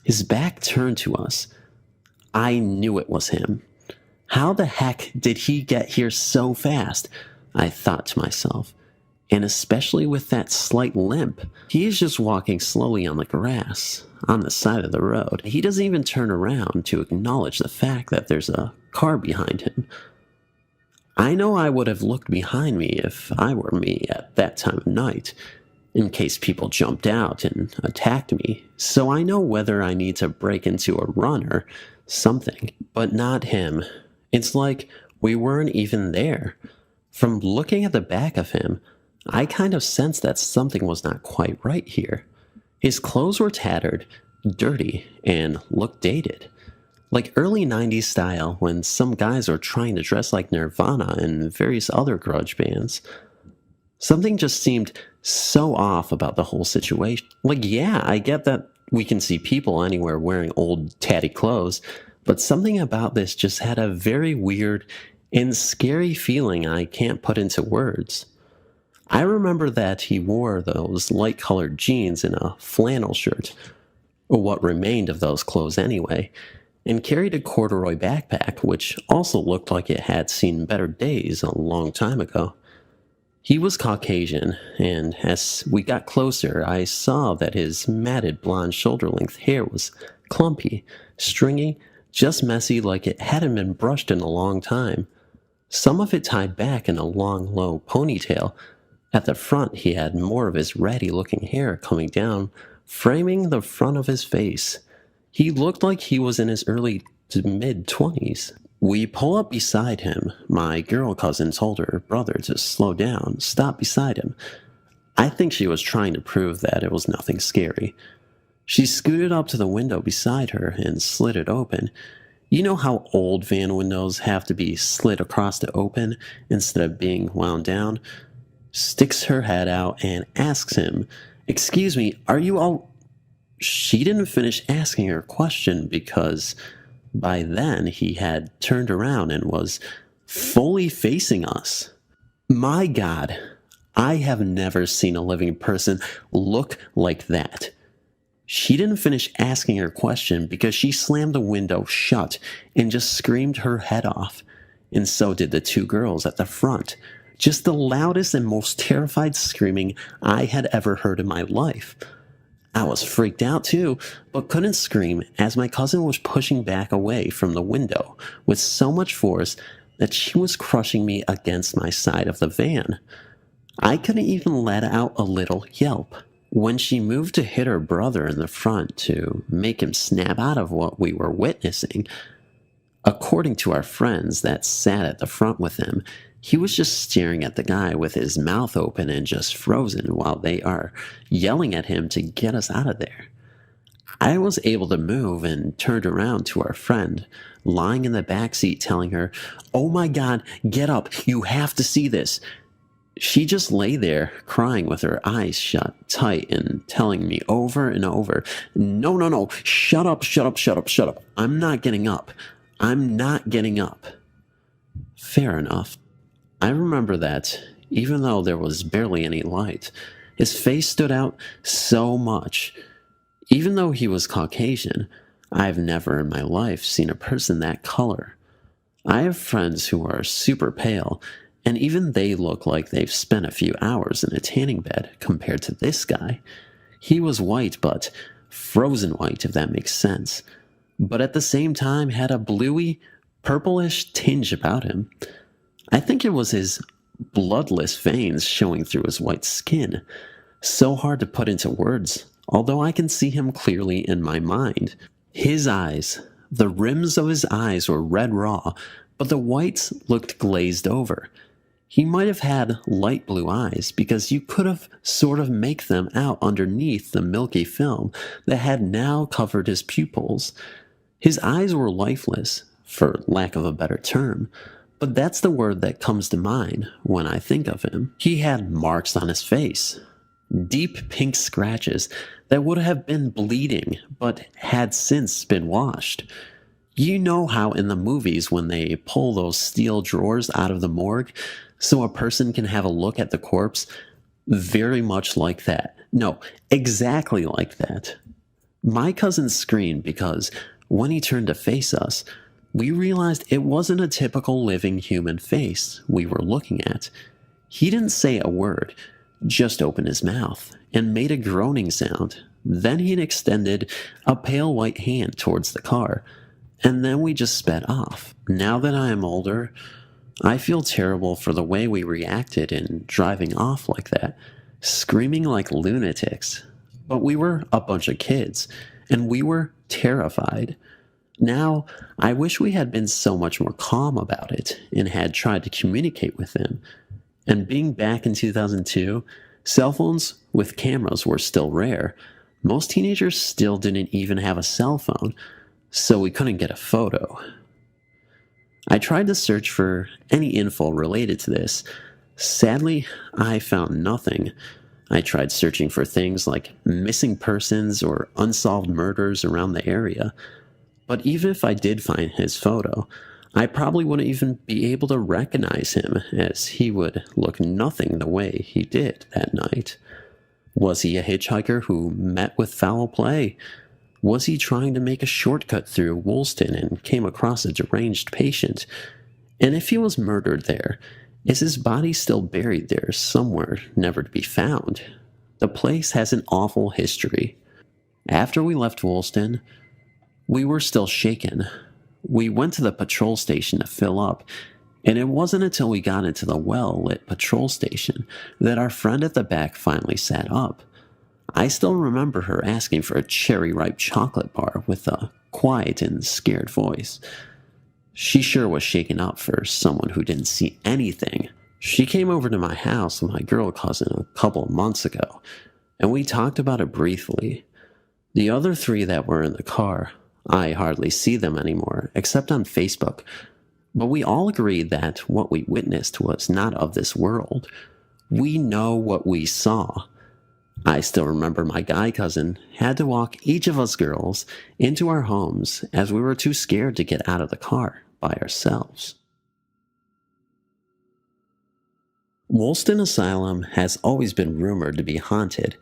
his back turned to us. I knew it was him. How the heck did he get here so fast? I thought to myself. And especially with that slight limp, he is just walking slowly on the grass, on the side of the road. He doesn't even turn around to acknowledge the fact that there's a car behind him. I know I would have looked behind me if I were me at that time of night, in case people jumped out and attacked me, so I know whether I need to break into a run or something. But not him. It's like we weren't even there. From looking at the back of him, I kind of sensed that something was not quite right here. His clothes were tattered, dirty, and looked dated. Like early 90s style when some guys are trying to dress like Nirvana and various other grunge bands. Something just seemed so off about the whole situation. Like, yeah, I get that we can see people anywhere wearing old tatty clothes, but something about this just had a very weird and scary feeling I can't put into words. I remember that he wore those light-colored jeans and a flannel shirt, or what remained of those clothes anyway, and carried a corduroy backpack, which also looked like it had seen better days a long time ago. He was Caucasian, and as we got closer, I saw that his matted blonde shoulder-length hair was clumpy, stringy, just messy like it hadn't been brushed in a long time. Some of it tied back in a long, low ponytail. At the front, he had more of his ratty-looking hair coming down, framing the front of his face. He looked like he was in his early to mid-20s. We pull up beside him. My girl cousin told her brother to slow down, stop beside him. I think she was trying to prove that it was nothing scary. She scooted up to the window beside her and slid it open. You know how old van windows have to be slid across to open instead of being wound down? Sticks her head out and asks him, "Excuse me, are you all..." She didn't finish asking her question because by then he had turned around and was fully facing us. My God, I have never seen a living person look like that. She didn't finish asking her question because she slammed the window shut and just screamed her head off. And so did the two girls at the front. Just the loudest and most terrified screaming I had ever heard in my life. I was freaked out too, but couldn't scream as my cousin was pushing back away from the window with so much force that she was crushing me against my side of the van. I couldn't even let out a little yelp. When she moved to hit her brother in the front to make him snap out of what we were witnessing, according to our friends that sat at the front with him, he was just staring at the guy with his mouth open and just frozen while they are yelling at him to get us out of there. I was able to move and turned around to our friend, lying in the back seat, telling her, "Oh my God, get up, you have to see this." She just lay there crying with her eyes shut tight and telling me over and over, "No, no, no, shut up, shut up, shut up, shut up. I'm not getting up. I'm not getting up." Fair enough. I remember that, even though there was barely any light, his face stood out so much. Even though he was Caucasian, I've never in my life seen a person that color. I have friends who are super pale, and even they look like they've spent a few hours in a tanning bed compared to this guy. He was white, but frozen white, if that makes sense. But at the same time had a bluey, purplish tinge about him. I think it was his bloodless veins showing through his white skin. So hard to put into words, although I can see him clearly in my mind. His eyes, the rims of his eyes were red raw, but the whites looked glazed over. He might have had light blue eyes because you could have sort of make them out underneath the milky film that had now covered his pupils. His eyes were lifeless, for lack of a better term, but that's the word that comes to mind when I think of him. He had marks on his face, deep pink scratches that would have been bleeding but had since been washed. You know how in the movies when they pull those steel drawers out of the morgue so a person can have a look at the corpse? Very much like that. No, exactly like that. My cousin screamed because when he turned to face us, we realized it wasn't a typical living human face we were looking at. He didn't say a word, just opened his mouth and made a groaning sound. Then he extended a pale white hand towards the car, and then we just sped off. Now that I am older, I feel terrible for the way we reacted in driving off like that, screaming like lunatics. But we were a bunch of kids, and we were terrified. Now, I wish we had been so much more calm about it and had tried to communicate with him. And being back in 2002, cell phones with cameras were still rare. Most teenagers still didn't even have a cell phone, so we couldn't get a photo. I tried to search for any info related to this. Sadly, I found nothing. I tried searching for things like missing persons or unsolved murders around the area. But even if I did find his photo, I probably wouldn't even be able to recognize him, as he would look nothing the way he did that night. Was he a hitchhiker who met with foul play? Was he trying to make a shortcut through Woolston and came across a deranged patient? And if he was murdered there, is his body still buried there somewhere never to be found? The place has an awful history. After we left Woolston, we were still shaken. We went to the patrol station to fill up, and it wasn't until we got into the well-lit patrol station that our friend at the back finally sat up. I still remember her asking for a cherry-ripe chocolate bar with a quiet and scared voice. She sure was shaken up for someone who didn't see anything. She came over to my house with my girl cousin a couple of months ago, and we talked about it briefly. The other three that were in the car, I hardly see them anymore, except on Facebook, but we all agreed that what we witnessed was not of this world. We know what we saw. I still remember my guy cousin had to walk each of us girls into our homes as we were too scared to get out of the car by ourselves. Woolston Asylum has always been rumored to be haunted.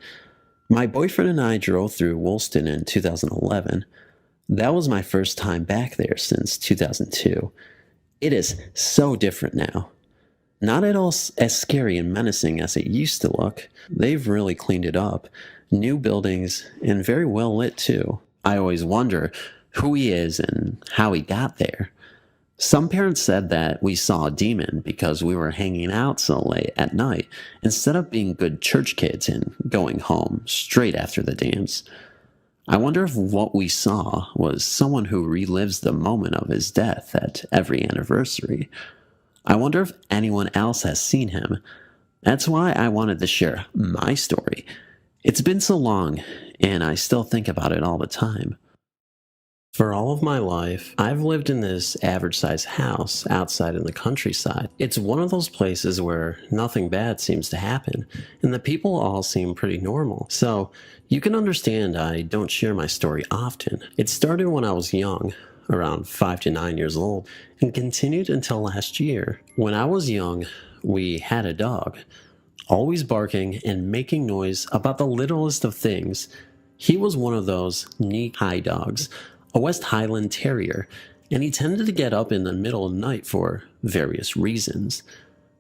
My boyfriend and I drove through Woolston in 2011. That was my first time back there since 2002. It is so different now. Not at all as scary and menacing as it used to look. They've really cleaned it up. New buildings, and very well lit too. I always wonder who he is and how he got there. Some parents said that we saw a demon because we were hanging out so late at night instead of being good church kids and going home straight after the dance. I wonder if what we saw was someone who relives the moment of his death at every anniversary. I wonder if anyone else has seen him. That's why I wanted to share my story. It's been so long, and I still think about it all the time. For all of my life, I've lived in this average-sized house outside in the countryside. It's one of those places where nothing bad seems to happen, and the people all seem pretty normal. So, you can understand I don't share my story often. It started when I was young, around 5 to 9 years old, and continued until last year. When I was young, we had a dog, always barking and making noise about the littlest of things. He was one of those knee-high dogs, a West Highland Terrier, and he tended to get up in the middle of the night for various reasons.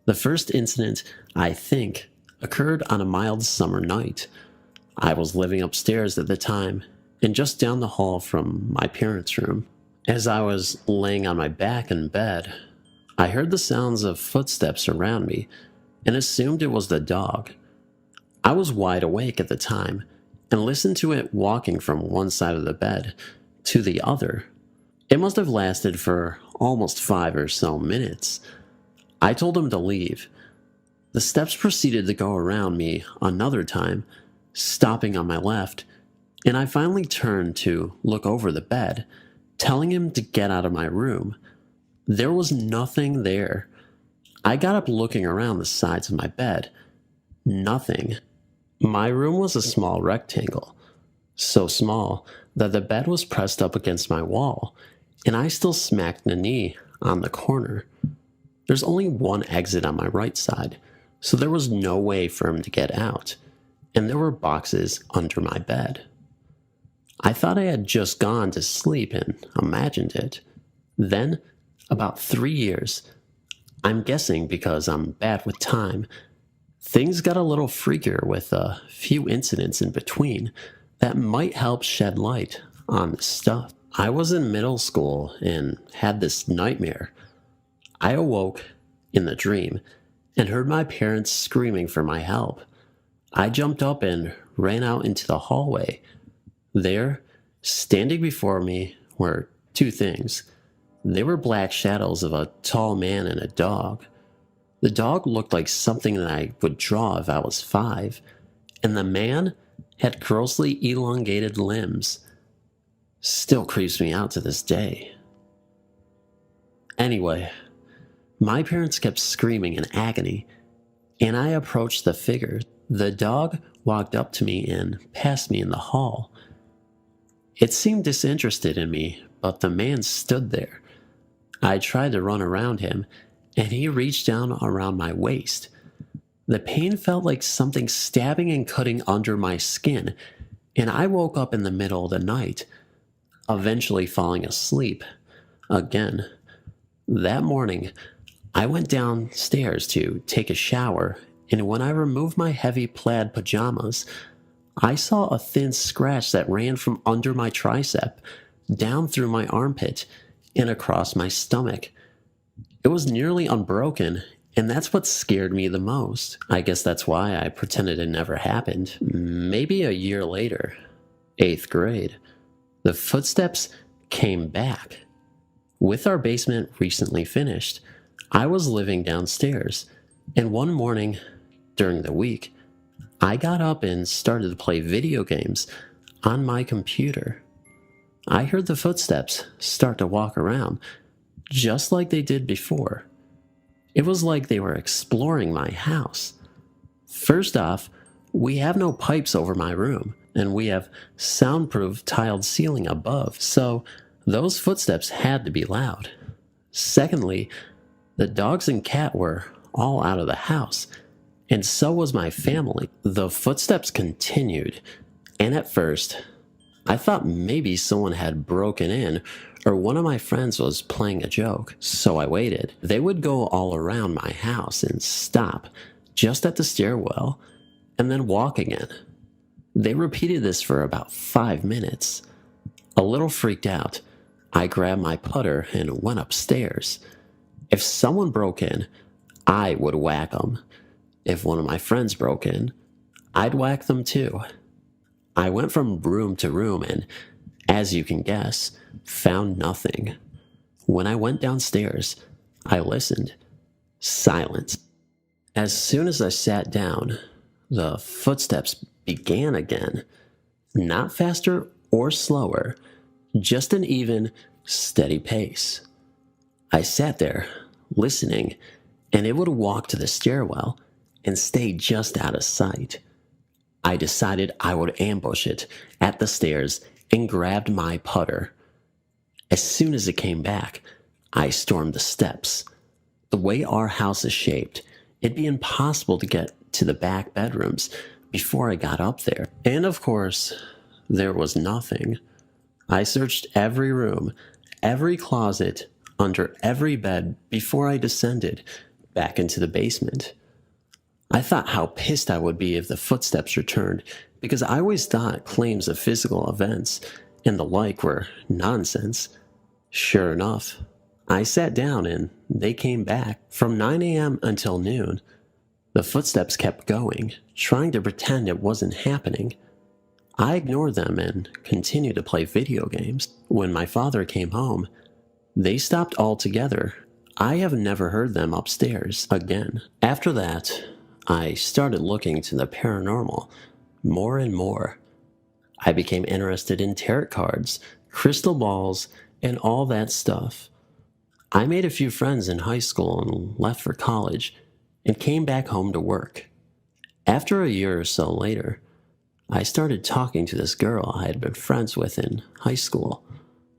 The first incident, I think, occurred on a mild summer night. I was living upstairs at the time, and just down the hall from my parents' room. As I was laying on my back in bed, I heard the sounds of footsteps around me and assumed it was the dog. I was wide awake at the time and listened to it walking from one side of the bed to the other. It must have lasted for almost 5 or so minutes. I told him to leave. The steps proceeded to go around me another time, stopping on my left, and I finally turned to look over the bed, telling him to get out of my room. There was nothing there. I got up looking around the sides of my bed. Nothing. My room was a small rectangle, so small that the bed was pressed up against my wall, and I still smacked the knee on the corner. There's only one exit on my right side, so there was no way for him to get out, and there were boxes under my bed. I thought I had just gone to sleep and imagined it. Then, about 3 years, I'm guessing because I'm bad with time, things got a little freakier with a few incidents in between that might help shed light on this stuff. I was in middle school and had this nightmare. I awoke in the dream and heard my parents screaming for my help. I jumped up and ran out into the hallway. There, standing before me, were two things. They were black shadows of a tall man and a dog. The dog looked like something that I would draw if I was 5, and the man had grossly elongated limbs. Still creeps me out to this day. Anyway, my parents kept screaming in agony, and I approached the figure. The dog walked up to me and passed me in the hall. It seemed disinterested in me, but the man stood there. I tried to run around him, and he reached down around my waist. The pain felt like something stabbing and cutting under my skin, and I woke up in the middle of the night, eventually falling asleep again. That morning, I went downstairs to take a shower, and when I removed my heavy plaid pajamas, I saw a thin scratch that ran from under my tricep, down through my armpit, and across my stomach. It was nearly unbroken, and that's what scared me the most. I guess that's why I pretended it never happened. Maybe a year later, 8th grade, the footsteps came back. With our basement recently finished, I was living downstairs, and one morning during the week, I got up and started to play video games on my computer. I heard the footsteps start to walk around, just like they did before. It was like they were exploring my house. First off, we have no pipes over my room, and we have soundproof tiled ceiling above, so those footsteps had to be loud. Secondly, the dogs and cat were all out of the house, and so was my family. The footsteps continued, and at first, I thought maybe someone had broken in or one of my friends was playing a joke, so I waited. They would go all around my house and stop just at the stairwell and then walk again. They repeated this for about 5 minutes. A little freaked out, I grabbed my putter and went upstairs. If someone broke in, I would whack them. If one of my friends broke in, I'd whack them too. I went from room to room and, as you can guess, found nothing. When I went downstairs, I listened. Silence. As soon as I sat down, the footsteps began again. Not faster or slower, just an even, steady pace. I sat there, listening, and it would walk to the stairwell and stay just out of sight. I decided I would ambush it at the stairs and grabbed my putter. As soon as it came back, I stormed the steps. The way our house is shaped, it'd be impossible to get to the back bedrooms before I got up there. And of course, there was nothing. I searched every room, every closet, under every bed before I descended back into the basement. I thought how pissed I would be if the footsteps returned, because I always thought claims of physical events and the like were nonsense. Sure enough, I sat down and they came back. From 9 a.m. until noon, the footsteps kept going, trying to pretend it wasn't happening. I ignored them and continued to play video games. When my father came home, they stopped altogether. I have never heard them upstairs again. After that, I started looking into the paranormal more and more. I became interested in tarot cards, crystal balls, and all that stuff. I made a few friends in high school and left for college and came back home to work. After a year or so later, I started talking to this girl I had been friends with in high school.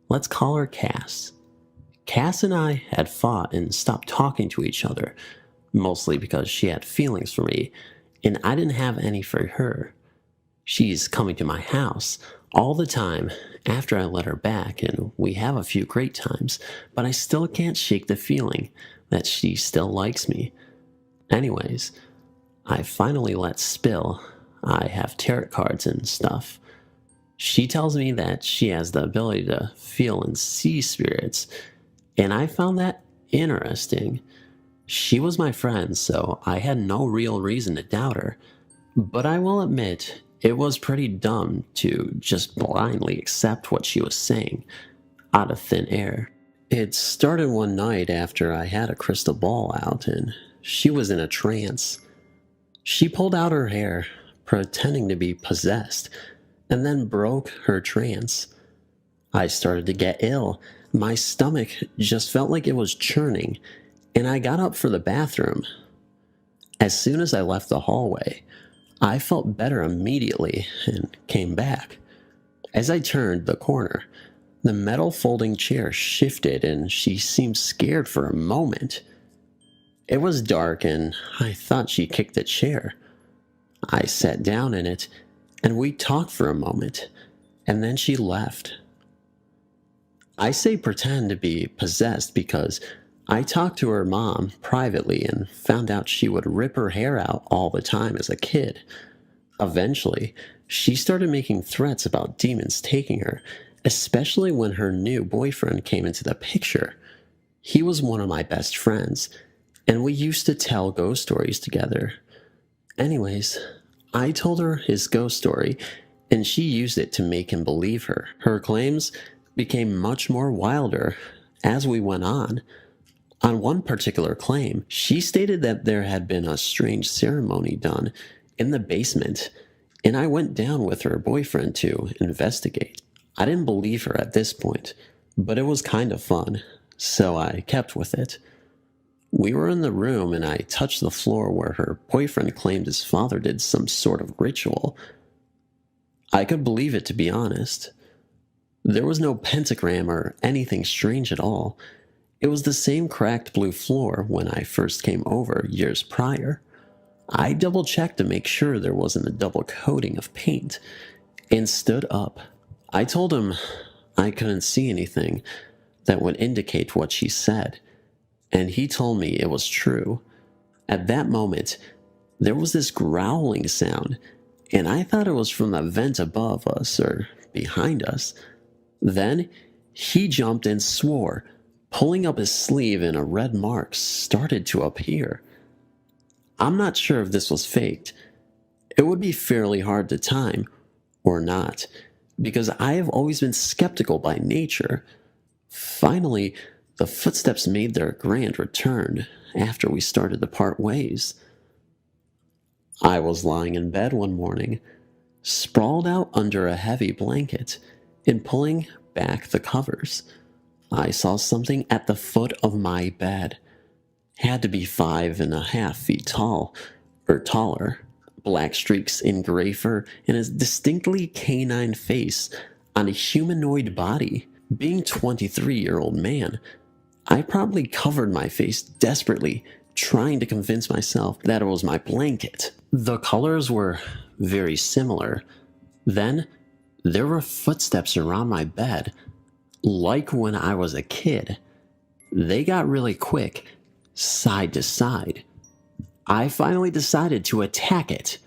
Let's call her Cass. Cass and I had fought and stopped talking to each other, mostly because she had feelings for me, and I didn't have any for her. She's coming to my house all the time after I let her back, and we have a few great times, but I still can't shake the feeling that she still likes me. Anyways, I finally let spill. I have tarot cards and stuff. She tells me that she has the ability to feel and see spirits, and I found that interesting. She was my friend, so I had no real reason to doubt her, but I will admit it was pretty dumb to just blindly accept what she was saying out of thin air. It started one night after I had a crystal ball out and she was in a trance. She pulled out her hair, pretending to be possessed, and then broke her trance. I started to get ill. My stomach just felt like it was churning, and I got up for the bathroom. As soon as I left the hallway, I felt better immediately and came back. As I turned the corner, the metal folding chair shifted and she seemed scared for a moment. It was dark and I thought she kicked the chair. I sat down in it and we talked for a moment, and then she left. I say pretend to be possessed because I talked to her mom privately and found out she would rip her hair out all the time as a kid. Eventually, she started making threats about demons taking her, especially when her new boyfriend came into the picture. He was one of my best friends, and we used to tell ghost stories together. Anyways, I told her his ghost story, and she used it to make him believe her. Her claims became much more wilder as we went on. On one particular claim, she stated that there had been a strange ceremony done in the basement, and I went down with her boyfriend to investigate. I didn't believe her at this point, but it was kind of fun, so I kept with it. We were in the room and I touched the floor where her boyfriend claimed his father did some sort of ritual. I could believe it, to be honest. There was no pentagram or anything strange at all. It was the same cracked blue floor when I first came over years prior. I double-checked to make sure there wasn't a double coating of paint, and stood up. I told him I couldn't see anything, that would indicate what she said, and he told me it was true. At that moment, there was this growling sound, and I thought it was from the vent above us or behind us. Then he jumped and swore, pulling up his sleeve, and a red mark started to appear. I'm not sure if this was faked. It would be fairly hard to time, or not, because I have always been skeptical by nature. Finally, the footsteps made their grand return after we started to part ways. I was lying in bed one morning, sprawled out under a heavy blanket and pulling back the covers. I saw something at the foot of my bed. Had to be 5.5 feet tall, or taller. Black streaks in gray fur and a distinctly canine face on a humanoid body. Being 23-year-old man, I probably covered my face desperately, trying to convince myself that it was my blanket. The colors were very similar. Then, there were footsteps around my bed, like when I was a kid. They got really quick, side to side. I finally decided to attack it.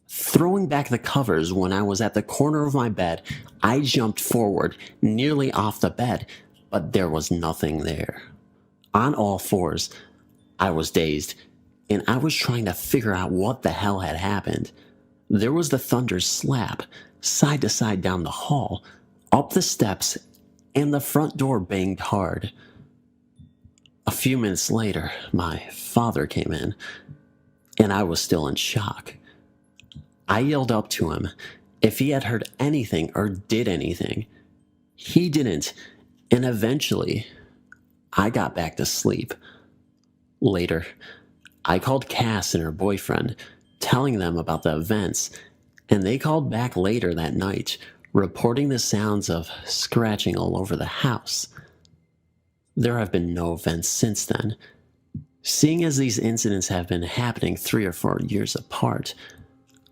Throwing back the covers when I was at the corner of my bed, I jumped forward, nearly off the bed, but there was nothing there. On all fours, I was dazed, and I was trying to figure out what the hell had happened. There was the thunder slap, side to side down the hall, up the steps, and the front door banged hard. A few minutes later, my father came in, and I was still in shock. I yelled up to him if he had heard anything or did anything. He didn't, and eventually, I got back to sleep. Later, I called Cass and her boyfriend, telling them about the events, and they called back later that night, reporting the sounds of scratching all over the house. There have been no events since then. Seeing as these incidents have been happening 3 or 4 years apart,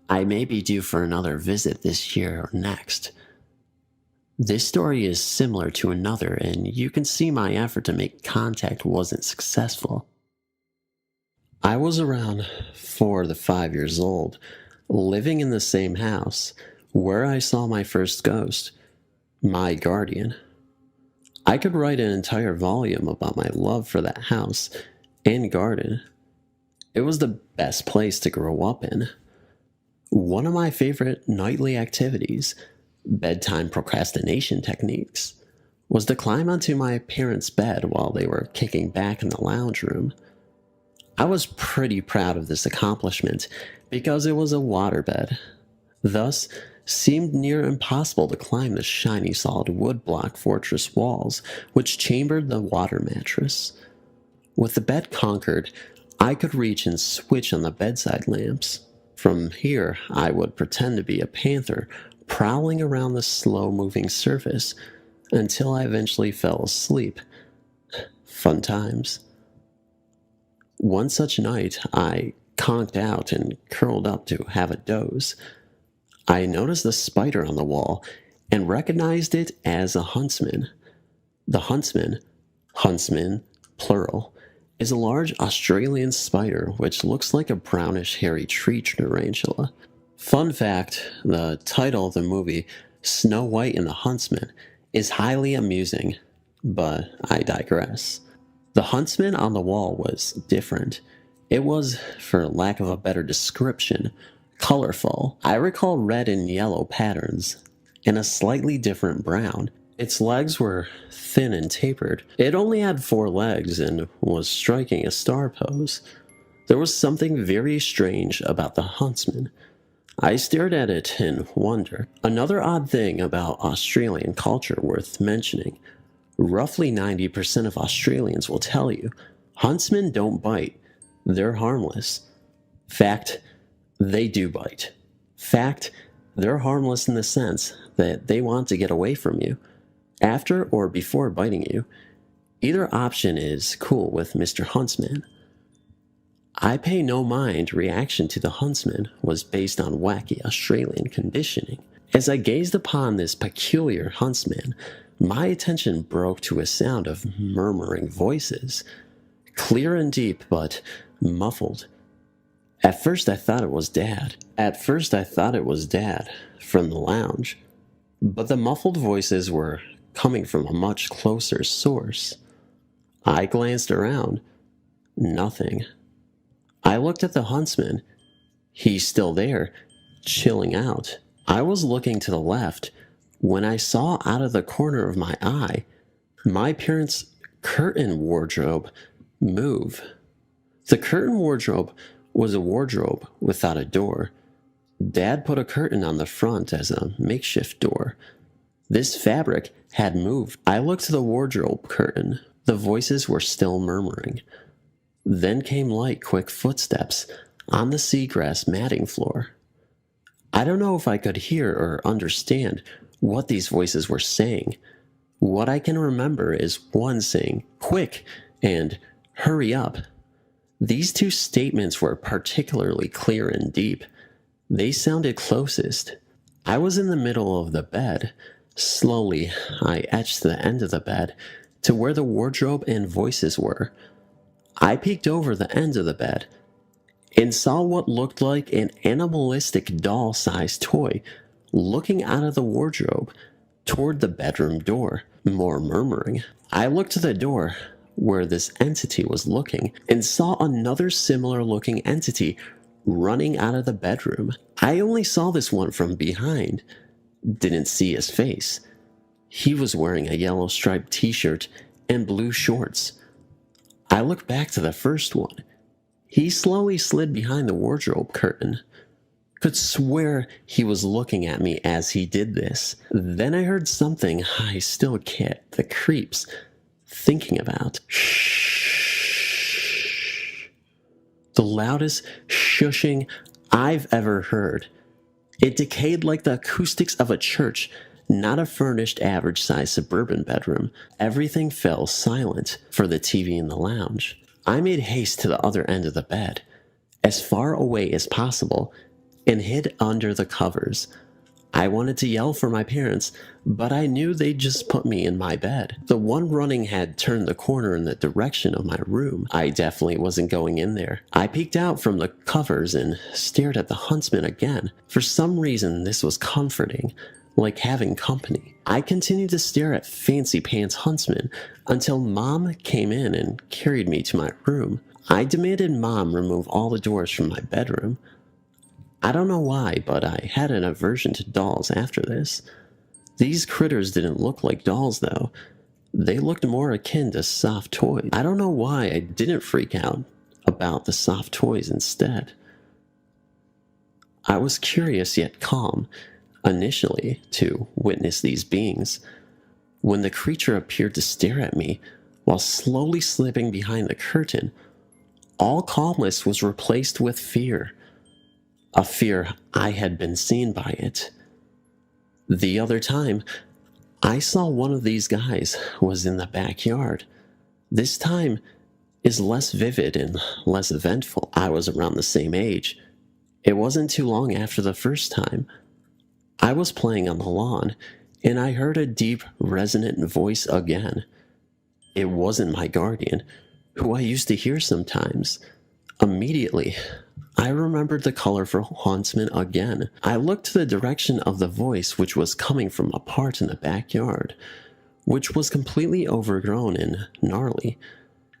I may be due for another visit this year or next. This story is similar to another, and you can see my effort to make contact wasn't successful. I was around 4 to 5 years old, living in the same house, where I saw my first ghost, my guardian. I could write an entire volume about my love for that house and garden. It was the best place to grow up in. One of my favorite nightly activities, bedtime procrastination techniques, was to climb onto my parents' bed while they were kicking back in the lounge room. I was pretty proud of this accomplishment because it was a waterbed, thus seemed near impossible to climb the shiny solid wood block fortress walls which chambered the water mattress. With the bed conquered, I could reach and switch on the bedside lamps. From here, I would pretend to be a panther prowling around the slow-moving surface until I eventually fell asleep. Fun times. One such night, I conked out and curled up to have a doze. I noticed a spider on the wall and recognized it as a huntsman. The huntsman, plural, is a large Australian spider which looks like a brownish hairy tree tarantula. Fun fact, the title of the movie, Snow White and the Huntsman, is highly amusing, but I digress. The huntsman on the wall was different. It was, for lack of a better description, colorful. I recall red and yellow patterns, and a slightly different brown. Its legs were thin and tapered. It only had 4 legs and was striking a star pose. There was something very strange about the huntsman. I stared at it in wonder. Another odd thing about Australian culture worth mentioning. Roughly 90% of Australians will tell you, huntsmen don't bite. They're harmless. Fact, they do bite. Fact, they're harmless in the sense that they want to get away from you. After or before biting you, either option is cool with Mr. Huntsman. I pay no mind reaction to the huntsman was based on wacky Australian conditioning. As I gazed upon this peculiar huntsman, My attention broke to a sound of murmuring voices, clear and deep but muffled. At first I thought it was Dad from the lounge, but the muffled voices were coming from a much closer source. I glanced around. Nothing. I looked at the huntsman. He's still there, chilling out. I was looking to the left when I saw out of the corner of my eye my parents' curtain wardrobe move. The curtain wardrobe was a wardrobe without a door. Dad put a curtain on the front as a makeshift door. This fabric had moved. I looked to the wardrobe curtain. The voices were still murmuring. Then came light, quick footsteps on the seagrass matting floor. I don't know if I could hear or understand what these voices were saying. What I can remember is one saying, "Quick," and "Hurry up." These two statements were particularly clear and deep. They sounded closest. I was in the middle of the bed. Slowly, I edged to the end of the bed to where the wardrobe and voices were. I peeked over the end of the bed and saw what looked like an animalistic doll-sized toy looking out of the wardrobe toward the bedroom door. More murmuring. I looked to the door where this entity was looking and saw another similar looking entity running out of the bedroom. I only saw this one from behind. Didn't see his face. He was wearing a yellow striped t-shirt and blue shorts. I looked back to the first one. He slowly slid behind the wardrobe curtain. Could swear he was looking at me as he did this. Then I heard something I still get the creeps thinking about. Shh. The loudest shushing I've ever heard. It decayed like the acoustics of a church, not a furnished average-sized suburban bedroom. Everything fell silent for the TV in the lounge. I made haste to the other end of the bed, as far away as possible, and hid under the covers. I wanted to yell for my parents, but I knew they'd just put me in my bed. The one running had turned the corner in the direction of my room. I definitely wasn't going in there. I peeked out from the covers and stared at the huntsman again. For some reason, this was comforting, like having company. I continued to stare at Fancy Pants Huntsman until Mom came in and carried me to my room. I demanded Mom remove all the doors from my bedroom. I don't know why, but I had an aversion to dolls after this. These critters didn't look like dolls, though. They looked more akin to soft toys. I don't know why I didn't freak out about the soft toys instead. I was curious yet calm, initially, to witness these beings. When the creature appeared to stare at me while slowly slipping behind the curtain, all calmness was replaced with fear. A fear I had been seen by it. The other time, I saw one of these guys was in the backyard. This time is less vivid and less eventful. I was around the same age. It wasn't too long after the first time. I was playing on the lawn, and I heard a deep, resonant voice again. It wasn't my guardian, who I used to hear sometimes. Immediately, I remembered the colorful huntsman again. I looked to the direction of the voice, which was coming from a part in the backyard, which was completely overgrown and gnarly.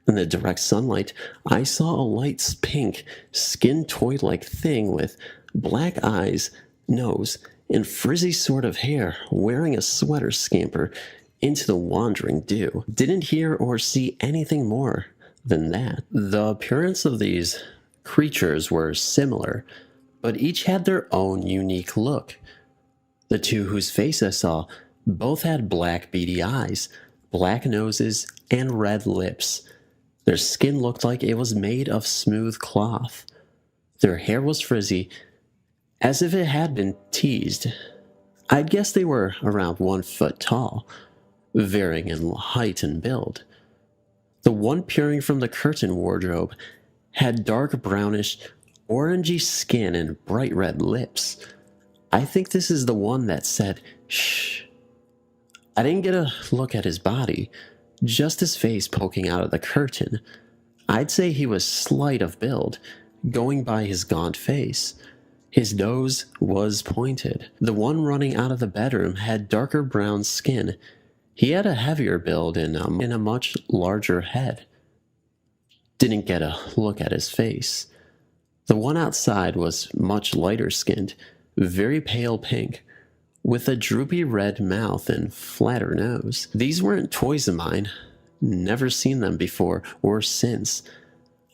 In the direct sunlight, I saw a light pink, skin toy-like thing with black eyes, nose, and frizzy sort of hair, wearing a sweater scamper into the wandering dew. Didn't hear or see anything more than that. The appearance of these creatures were similar, but each had their own unique look. The two whose face I saw both had black beady eyes, black noses, and red lips. Their skin looked like it was made of smooth cloth. Their hair was frizzy, as if it had been teased. I'd guess they were around 1 foot tall, varying in height and build. The one peering from the curtain wardrobe had dark brownish, orangey skin and bright red lips. I think this is the one that said, "Shh." I didn't get a look at his body, just his face poking out of the curtain. I'd say he was slight of build, going by his gaunt face. His nose was pointed. The one running out of the bedroom had darker brown skin. He had a heavier build and a much larger head. Didn't get a look at his face. The one outside was much lighter skinned, very pale pink, with a droopy red mouth and flatter nose. These weren't toys of mine. Never seen them before or since.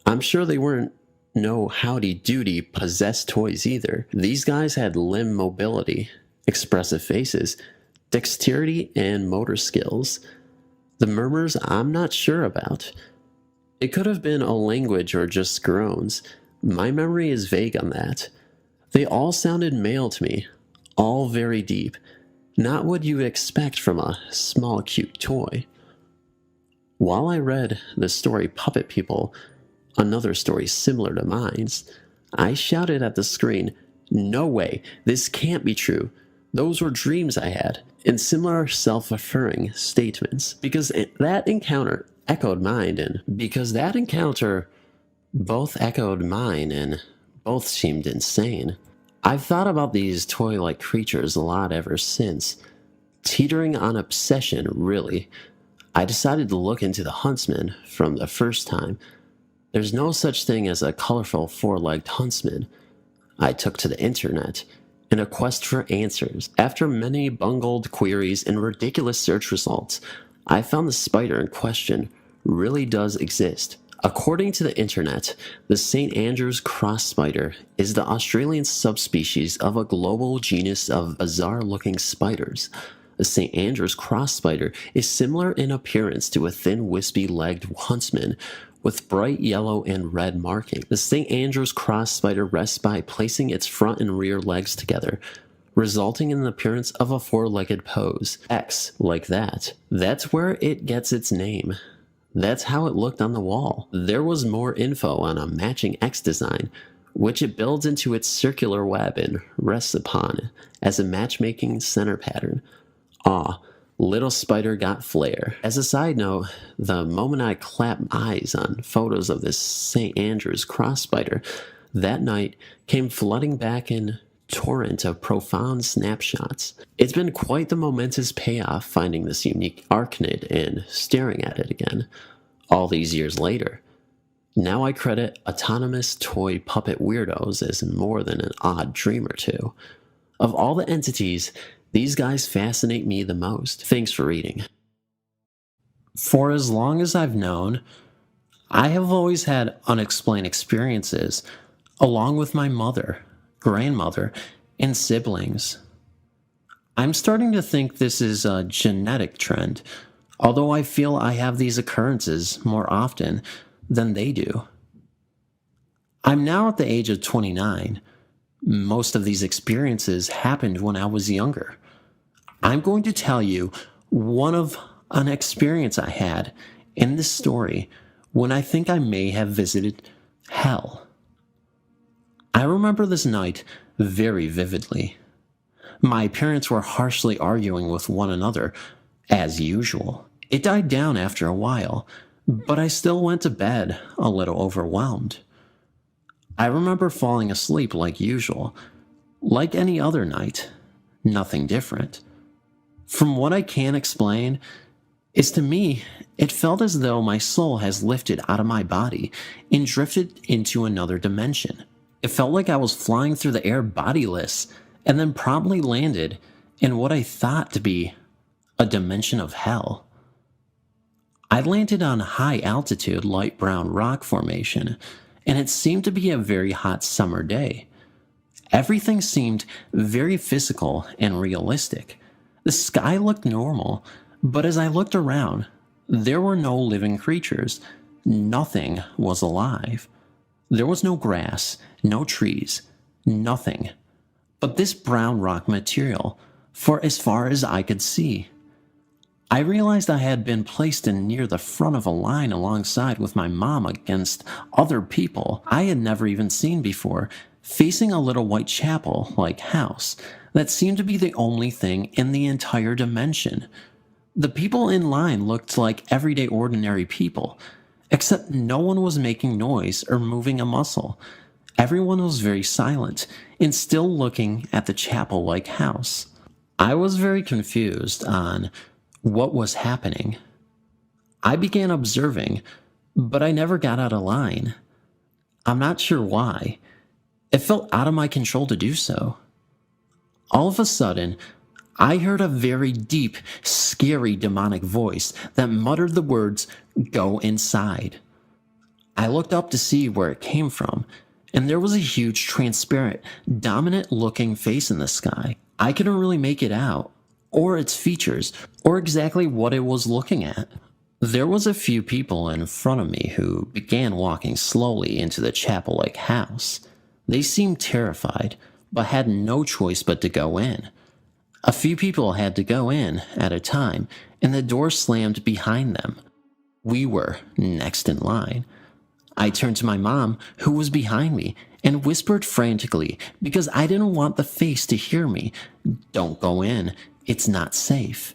I'm sure they weren't no howdy-doody possessed toys either. These guys had limb mobility, expressive faces, dexterity, and motor skills. The murmurs I'm not sure about. It could have been a language or just groans. My memory is vague on that. They all sounded male to me, all very deep, not what you would expect from a small cute toy. While I read the story Puppet People, another story similar to mine's, I shouted at the screen, "No way, this can't be true. Those were dreams I had," in similar self-affirming statements, because that encounter echoed mine, and both seemed insane. I've thought about these toy-like creatures a lot ever since, teetering on obsession, really. I decided to look into the huntsman from the first time. There's no such thing as a colorful four-legged huntsman. I took to the internet in a quest for answers. After many bungled queries and ridiculous search results, I found the spider in question really does exist. According to the internet, the St. Andrew's cross spider is the Australian subspecies of a global genus of bizarre-looking spiders. The St. Andrew's cross spider is similar in appearance to a thin, wispy-legged huntsman with bright yellow and red marking. The St. Andrew's cross spider rests by placing its front and rear legs together, resulting in the appearance of a four-legged pose. X, like that. That's where it gets its name. That's how it looked on the wall. There was more info on a matching X design, which it builds into its circular web and rests upon as a matchmaking center pattern. Aw, little spider got flair. As a side note, the moment I clapped eyes on photos of this St. Andrew's cross spider, that night came flooding back in torrent of profound snapshots. It's been quite the momentous payoff finding this unique arachnid and staring at it again, all these years later. Now I credit autonomous toy puppet weirdos as more than an odd dream or two. Of all the entities, these guys fascinate me the most. Thanks for reading. For as long as I've known, I have always had unexplained experiences, along with my mother, grandmother, and siblings. I'm starting to think this is a genetic trend, although I feel I have these occurrences more often than they do. I'm now at the age of 29. Most of these experiences happened when I was younger. I'm going to tell you an experience I had in this story when I think I may have visited hell. I remember this night very vividly. My parents were harshly arguing with one another, as usual. It died down after a while, but I still went to bed a little overwhelmed. I remember falling asleep like usual, like any other night, nothing different. From what I can explain, is to me, it felt as though my soul has lifted out of my body and drifted into another dimension. It felt like I was flying through the air bodiless and then promptly landed in what I thought to be a dimension of hell. I landed on a high-altitude light brown rock formation, and it seemed to be a very hot summer day. Everything seemed very physical and realistic. The sky looked normal, but as I looked around, there were no living creatures. Nothing was alive. There was no grass, no trees, nothing but this brown rock material for as far as I could see. I realized I had been placed in near the front of a line alongside with my mom against other people I had never even seen before, facing a little white chapel-like house that seemed to be the only thing in the entire dimension. The people in line looked like everyday ordinary people, except no one was making noise or moving a muscle. Everyone was very silent and still looking at the chapel-like house. I was very confused on what was happening. I began observing, but I never got out of line. I'm not sure why. It felt out of my control to do so. All of a sudden, I heard a very deep, scary demonic voice that muttered the words, "Go inside." I looked up to see where it came from, and there was a huge, transparent, dominant-looking face in the sky. I couldn't really make it out, or its features, or exactly what it was looking at. There was a few people in front of me who began walking slowly into the chapel-like house. They seemed terrified, but had no choice but to go in. A few people had to go in at a time, and the door slammed behind them. We were next in line. I turned to my mom, who was behind me, and whispered frantically because I didn't want the face to hear me, "Don't go in, it's not safe."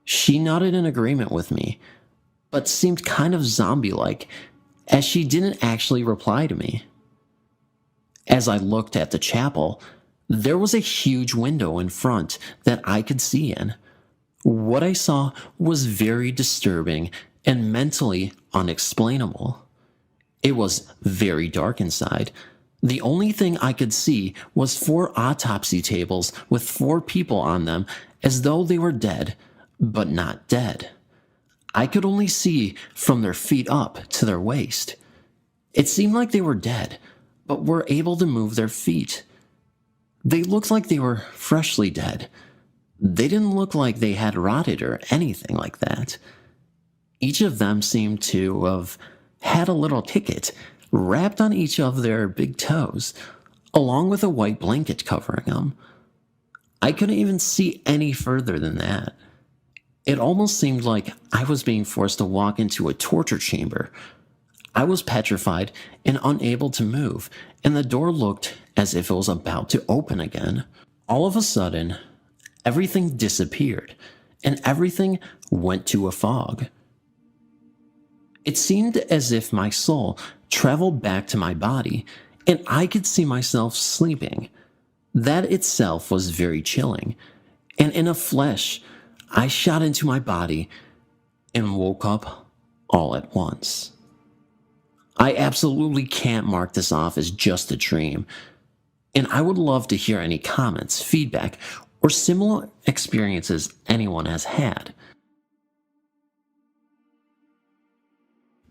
She nodded in agreement with me, but seemed kind of zombie-like, as she didn't actually reply to me. As I looked at the chapel, there was a huge window in front that I could see in. What I saw was very disturbing and mentally unexplainable. It was very dark inside. The only thing I could see was 4 autopsy tables with 4 people on them as though they were dead, but not dead. I could only see from their feet up to their waist. It seemed like they were dead, but were able to move their feet. They looked like they were freshly dead. They didn't look like they had rotted or anything like that. Each of them seemed to have had a little ticket wrapped on each of their big toes, along with a white blanket covering them. I couldn't even see any further than that. It almost seemed like I was being forced to walk into a torture chamber. I was petrified and unable to move, and the door looked as if it was about to open again. All of a sudden, everything disappeared, and everything went to a fog. It seemed as if my soul traveled back to my body, and I could see myself sleeping. That itself was very chilling, and in a flash, I shot into my body and woke up all at once. I absolutely can't mark this off as just a dream, and I would love to hear any comments, feedback, or similar experiences anyone has had.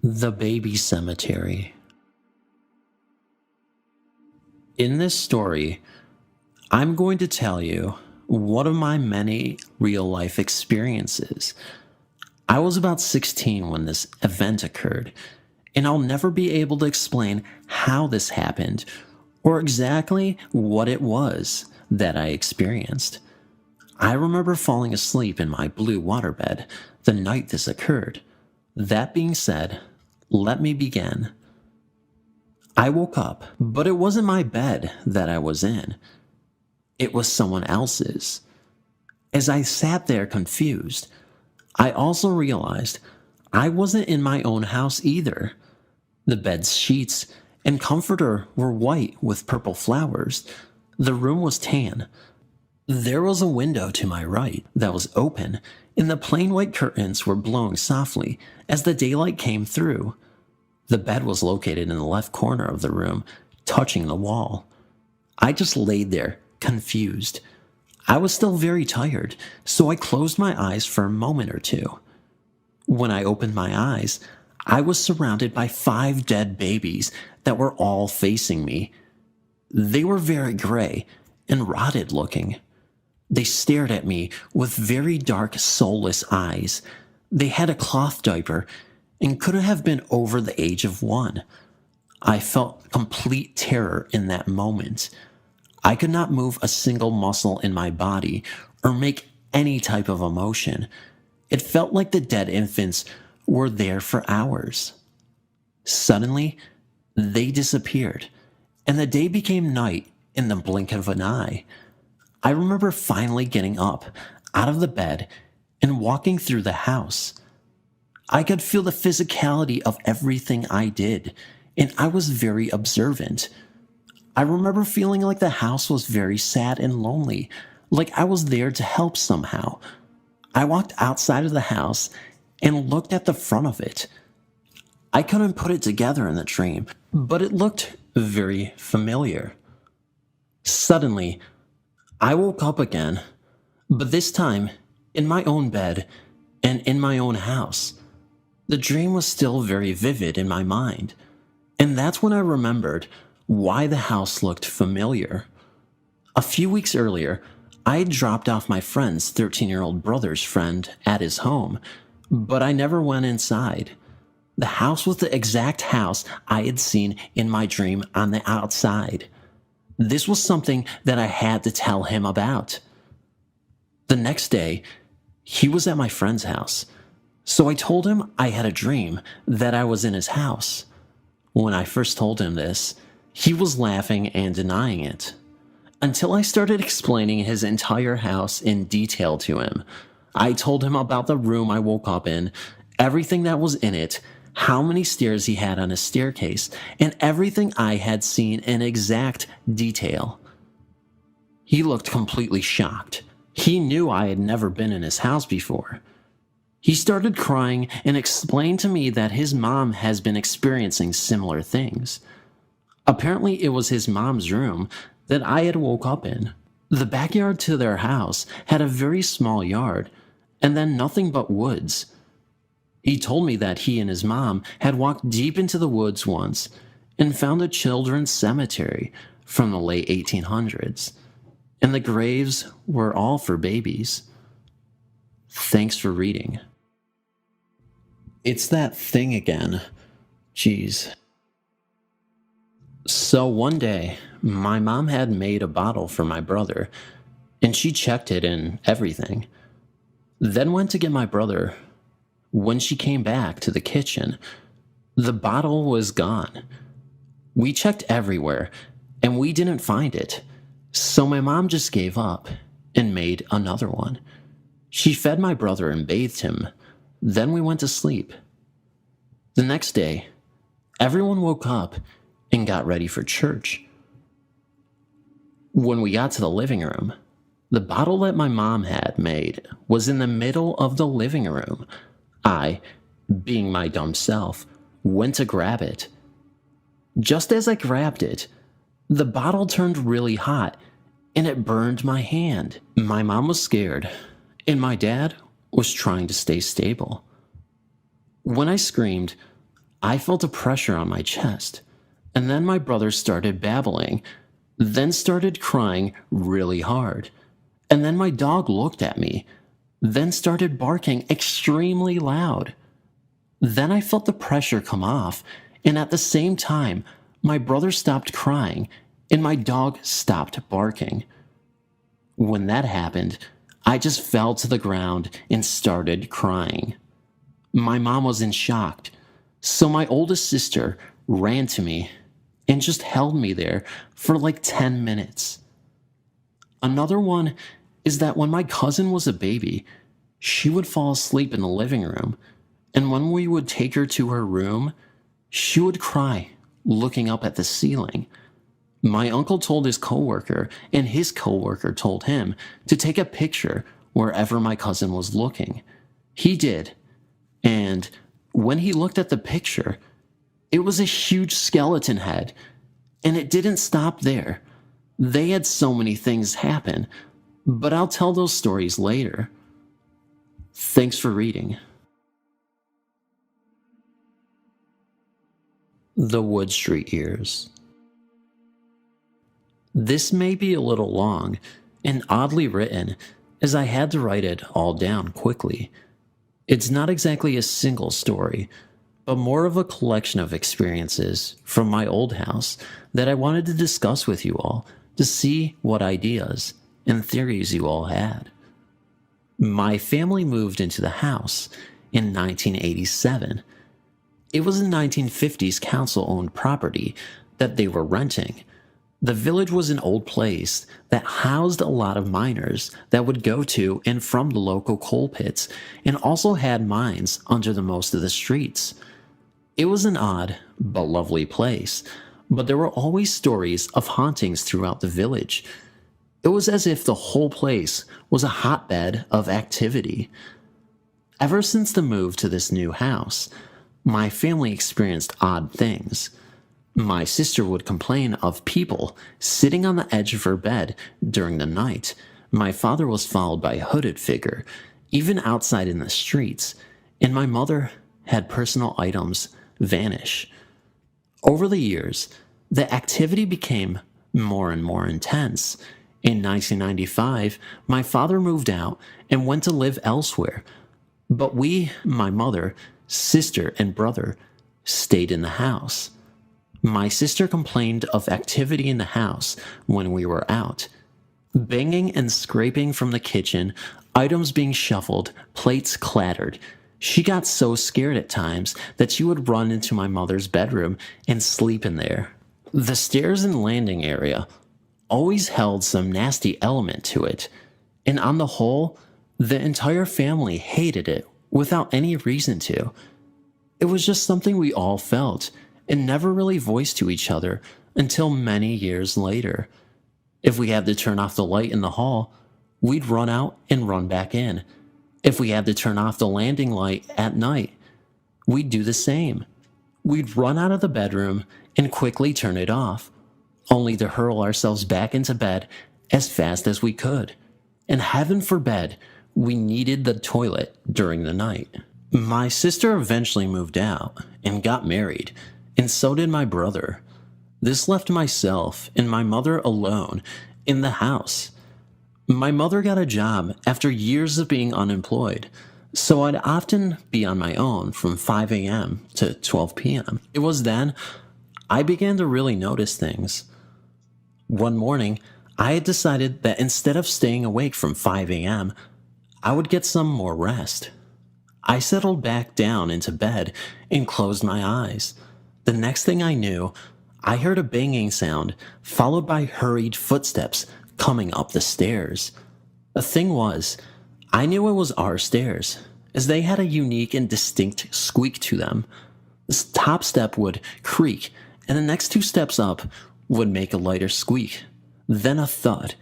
The Baby Cemetery. In this story, I'm going to tell you one of my many real-life experiences. I was about 16 when this event occurred, and I'll never be able to explain how this happened or exactly what it was that I experienced. I remember falling asleep in my blue waterbed the night this occurred. That being said, let me begin. I woke up, but it wasn't my bed that I was in. It was someone else's. As I sat there confused, I also realized I wasn't in my own house either. The bed's sheets and comforter were white with purple flowers. The room was tan. There was a window to my right that was open, and the plain white curtains were blowing softly as the daylight came through. The bed was located in the left corner of the room, touching the wall. I just laid there, confused. I was still very tired, so I closed my eyes for a moment or two. When I opened my eyes, I was surrounded by 5 dead babies that were all facing me. They were very gray and rotted looking. They stared at me with very dark, soulless eyes. They had a cloth diaper and couldn't have been over the age of 1. I felt complete terror in that moment. I could not move a single muscle in my body or make any type of emotion. It felt like the dead infants were there for hours. Suddenly, they disappeared, and the day became night in the blink of an eye. I remember finally getting up out of the bed and walking through the house. I could feel the physicality of everything I did, and I was very observant. I remember feeling like the house was very sad and lonely, like I was there to help somehow. I walked outside of the house and looked at the front of it. I couldn't put it together in the dream, but it looked very familiar. Suddenly, I woke up again, but this time in my own bed and in my own house. The dream was still very vivid in my mind, and that's when I remembered why the house looked familiar. A few weeks earlier, I had dropped off my friend's 13-year-old brother's friend at his home, but I never went inside. The house was the exact house I had seen in my dream on the outside. This was something that I had to tell him about. The next day, he was at my friend's house, so I told him I had a dream that I was in his house. When I first told him this, he was laughing and denying it, until I started explaining his entire house in detail to him. I told him about the room I woke up in, everything that was in it, how many stairs he had on his staircase, and everything I had seen in exact detail. He looked completely shocked. He knew I had never been in his house before. He started crying and explained to me that his mom has been experiencing similar things. Apparently, it was his mom's room that I had woke up in. The backyard to their house had a very small yard, and then nothing but woods. He told me that he and his mom had walked deep into the woods once and found a children's cemetery from the late 1800s, and the graves were all for babies. Thanks for reading. It's that thing again. Jeez. So one day, my mom had made a bottle for my brother, and she checked it and everything. Then went to get my brother. When she came back to the kitchen, the bottle was gone. We checked everywhere, and we didn't find it. So my mom just gave up and made another one. She fed my brother and bathed him. Then we went to sleep. The next day, everyone woke up and got ready for church. When we got to the living room, the bottle that my mom had made was in the middle of the living room. I, being my dumb self, went to grab it. Just as I grabbed it, the bottle turned really hot and it burned my hand. My mom was scared, and my dad was trying to stay stable. When I screamed, I felt a pressure on my chest, and then my brother started babbling, then started crying really hard, and then my dog looked at me, then started barking extremely loud. Then I felt the pressure come off, and at the same time, my brother stopped crying, and my dog stopped barking. When that happened, I just fell to the ground and started crying. My mom was in shock, so my oldest sister ran to me and just held me there for like 10 minutes. Another one is that when my cousin was a baby, she would fall asleep in the living room, and when we would take her to her room, she would cry, looking up at the ceiling. My uncle told his coworker, and his coworker told him to take a picture wherever my cousin was looking. He did, and when he looked at the picture, it was a huge skeleton head, and it didn't stop there. They had so many things happen, but I'll tell those stories later. Thanks for reading. The Wood Street Years. This may be a little long and oddly written, as I had to write it all down quickly. It's not exactly a single story, but more of a collection of experiences from my old house that I wanted to discuss with you all to see what ideas and theories you all had. My family moved into the house in 1987. It was a 1950s council-owned property that they were renting. The village was an old place that housed a lot of miners that would go to and from the local coal pits, and also had mines under the most of the streets. It was an odd but lovely place, but there were always stories of hauntings throughout the village. It was as if the whole place was a hotbed of activity. Ever since the move to this new house, my family experienced odd things. My sister would complain of people sitting on the edge of her bed during the night. My father was followed by a hooded figure, even outside in the streets, and my mother had personal items vanish. Over the years, the activity became more and more intense. In 1995, my father moved out and went to live elsewhere, but we, my mother, sister, and brother, stayed in the house. My sister complained of activity in the house when we were out. Banging and scraping from the kitchen, items being shuffled, plates clattered. She got so scared at times that she would run into my mother's bedroom and sleep in there. The stairs and landing area always held some nasty element to it, and on the whole, the entire family hated it without any reason to. It was just something we all felt and never really voiced to each other until many years later. If we had to turn off the light in the hall, we'd run out and run back in. If we had to turn off the landing light at night, we'd do the same. We'd run out of the bedroom and quickly turn it off, only to hurl ourselves back into bed as fast as we could. And heaven forbid we needed the toilet during the night. My sister eventually moved out and got married, and so did my brother. This left myself and my mother alone in the house. My mother got a job after years of being unemployed, so I'd often be on my own from 5 a.m. to 12 p.m. It was then I began to really notice things. One morning, I had decided that instead of staying awake from 5 a.m., I would get some more rest. I settled back down into bed and closed my eyes. The next thing I knew, I heard a banging sound, followed by hurried footsteps coming up the stairs. The thing was, I knew it was our stairs, as they had a unique and distinct squeak to them. The top step would creak, and the next 2 steps up would make a lighter squeak, then a thud.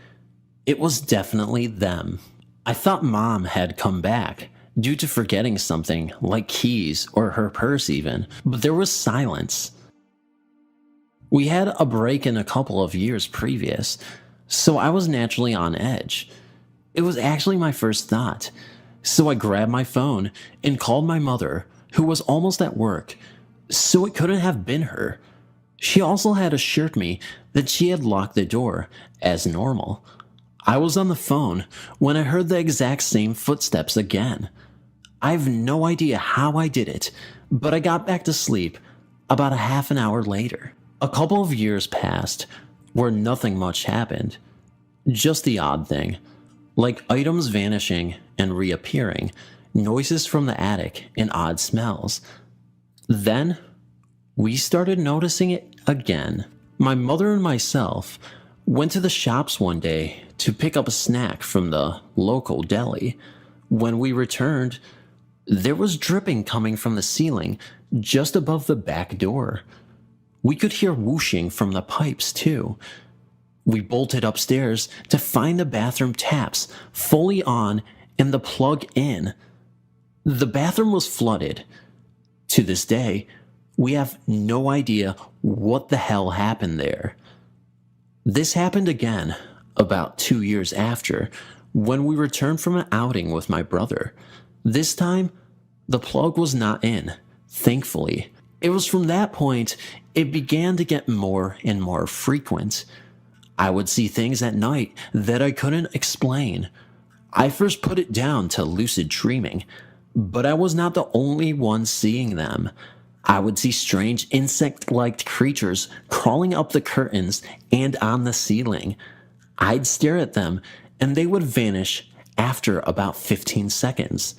It was definitely them. I thought Mom had come back, due to forgetting something like keys or her purse even, but there was silence. We had a break in a couple of years previous, so I was naturally on edge. It was actually my first thought, so I grabbed my phone and called my mother, who was almost at work, so it couldn't have been her. She also had assured me that she had locked the door, as normal. I was on the phone when I heard the exact same footsteps again. I have no idea how I did it, but I got back to sleep about a half an hour later. A couple of years passed where nothing much happened. Just the odd thing, like items vanishing and reappearing, noises from the attic, and odd smells. Then, we started noticing it again. My mother and myself went to the shops one day to pick up a snack from the local deli. When we returned, there was dripping coming from the ceiling just above the back door. We could hear whooshing from the pipes too. We bolted upstairs to find the bathroom taps fully on and the plug in. The bathroom was flooded. To this day, we have no idea what the hell happened there. This happened again about 2 years after, when we returned from an outing with my brother. This time, the plug was not in, thankfully. It was from that point it began to get more and more frequent. I would see things at night that I couldn't explain. I first put it down to lucid dreaming, but I was not the only one seeing them. I would see strange insect-like creatures crawling up the curtains and on the ceiling. I'd stare at them, and they would vanish after about 15 seconds.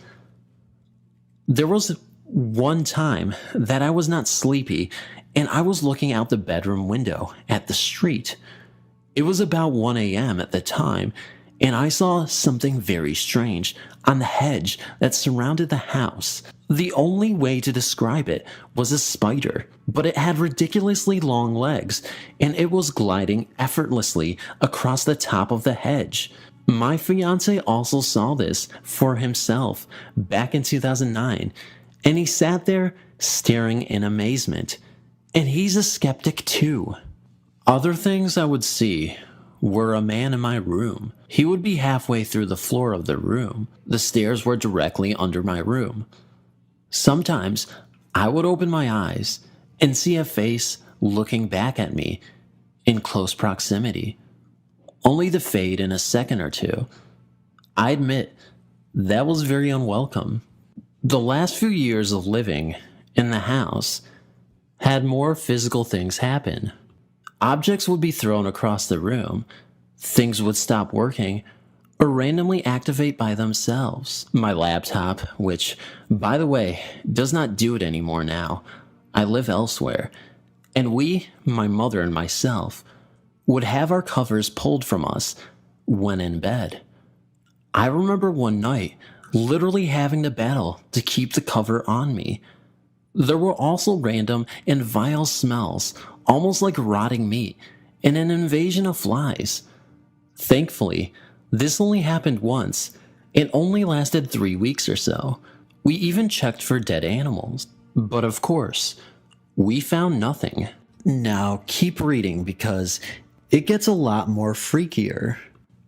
There was one time that I was not sleepy, and I was looking out the bedroom window at the street. It was about 1 a.m. at the time, and I saw something very strange on the hedge that surrounded the house. The only way to describe it was a spider, but it had ridiculously long legs, and it was gliding effortlessly across the top of the hedge. My fiance also saw this for himself back in 2009, and he sat there staring in amazement. And he's a skeptic too. Other things I would see were a man in my room. He would be halfway through the floor of the room. The stairs were directly under my room. Sometimes I would open my eyes and see a face looking back at me in close proximity, only to fade in a second or two. I admit that was very unwelcome. The last few years of living in the house had more physical things happen. Objects would be thrown across the room, things would stop working, or randomly activate by themselves. My laptop, which, by the way, does not do it anymore now. I live elsewhere, and we, my mother and myself, would have our covers pulled from us when in bed. I remember one night literally having to battle to keep the cover on me. There were also random and vile smells, almost like rotting meat, and an invasion of flies. Thankfully, this only happened once. It only lasted 3 weeks or so. We even checked for dead animals, but of course, we found nothing. Now keep reading because it gets a lot more freakier.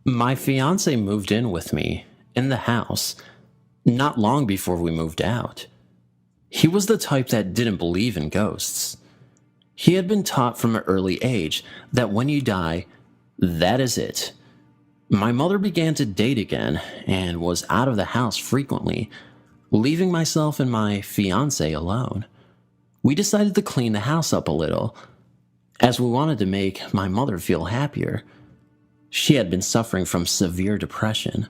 My fiance moved in with me in the house not long before we moved out. He was the type that didn't believe in ghosts. He had been taught from an early age that when you die, that is it. My mother began to date again and was out of the house frequently, leaving myself and my fiance alone. We decided to clean the house up a little, as we wanted to make my mother feel happier. She had been suffering from severe depression.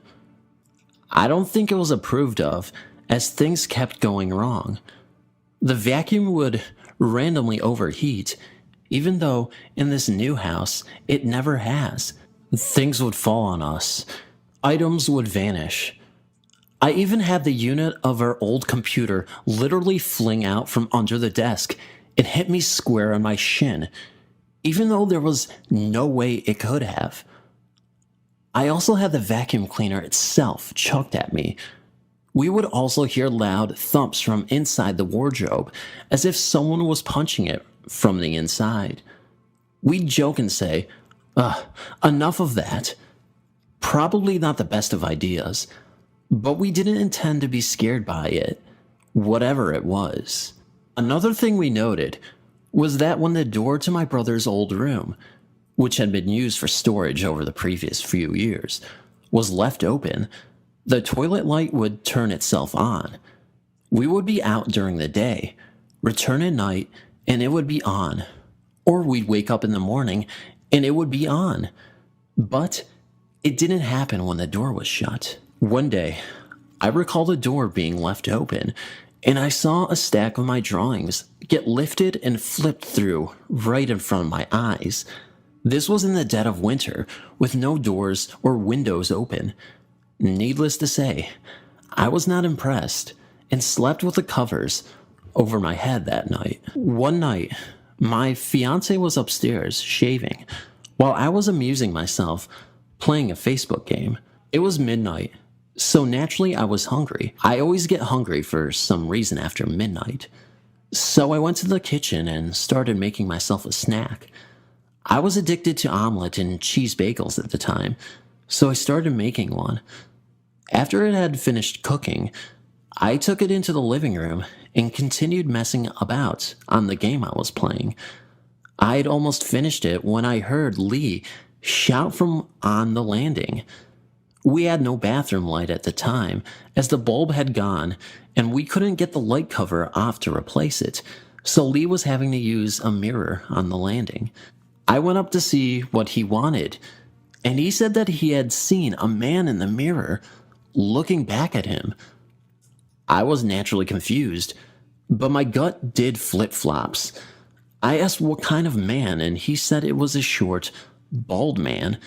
I don't think it was approved of, as things kept going wrong. The vacuum would randomly overheat, even though in this new house it never has. Things would fall on us. Items would vanish. I even had the unit of our old computer literally fling out from under the desk and hit me square on my shin, even though there was no way it could have. I also had the vacuum cleaner itself chucked at me. We would also hear loud thumps from inside the wardrobe, as if someone was punching it from the inside. We'd joke and say, enough of that. Probably not the best of ideas, but we didn't intend to be scared by it, whatever it was. Another thing we noted was that when the door to my brother's old room, which had been used for storage over the previous few years, was left open, the toilet light would turn itself on. We would be out during the day, return at night, and it would be on. Or we'd wake up in the morning, and it would be on. But it didn't happen when the door was shut. One day, I recall the door being left open, and I saw a stack of my drawings get lifted and flipped through right in front of my eyes. This was in the dead of winter, with no doors or windows open. Needless to say, I was not impressed and slept with the covers over my head that night. One night, my fiance was upstairs shaving while I was amusing myself playing a Facebook game. It was midnight, so naturally I was hungry. I always get hungry for some reason after midnight. So I went to the kitchen and started making myself a snack. I was addicted to omelet and cheese bagels at the time, so I started making one. After it had finished cooking, I took it into the living room and continued messing about on the game I was playing. I'd almost finished it when I heard Lee shout from on the landing. We had no bathroom light at the time, as the bulb had gone, and we couldn't get the light cover off to replace it, so Lee was having to use a mirror on the landing. I went up to see what he wanted, and he said that he had seen a man in the mirror looking back at him. I was naturally confused, but my gut did flip-flops. I asked what kind of man, and he said it was a short, bald man.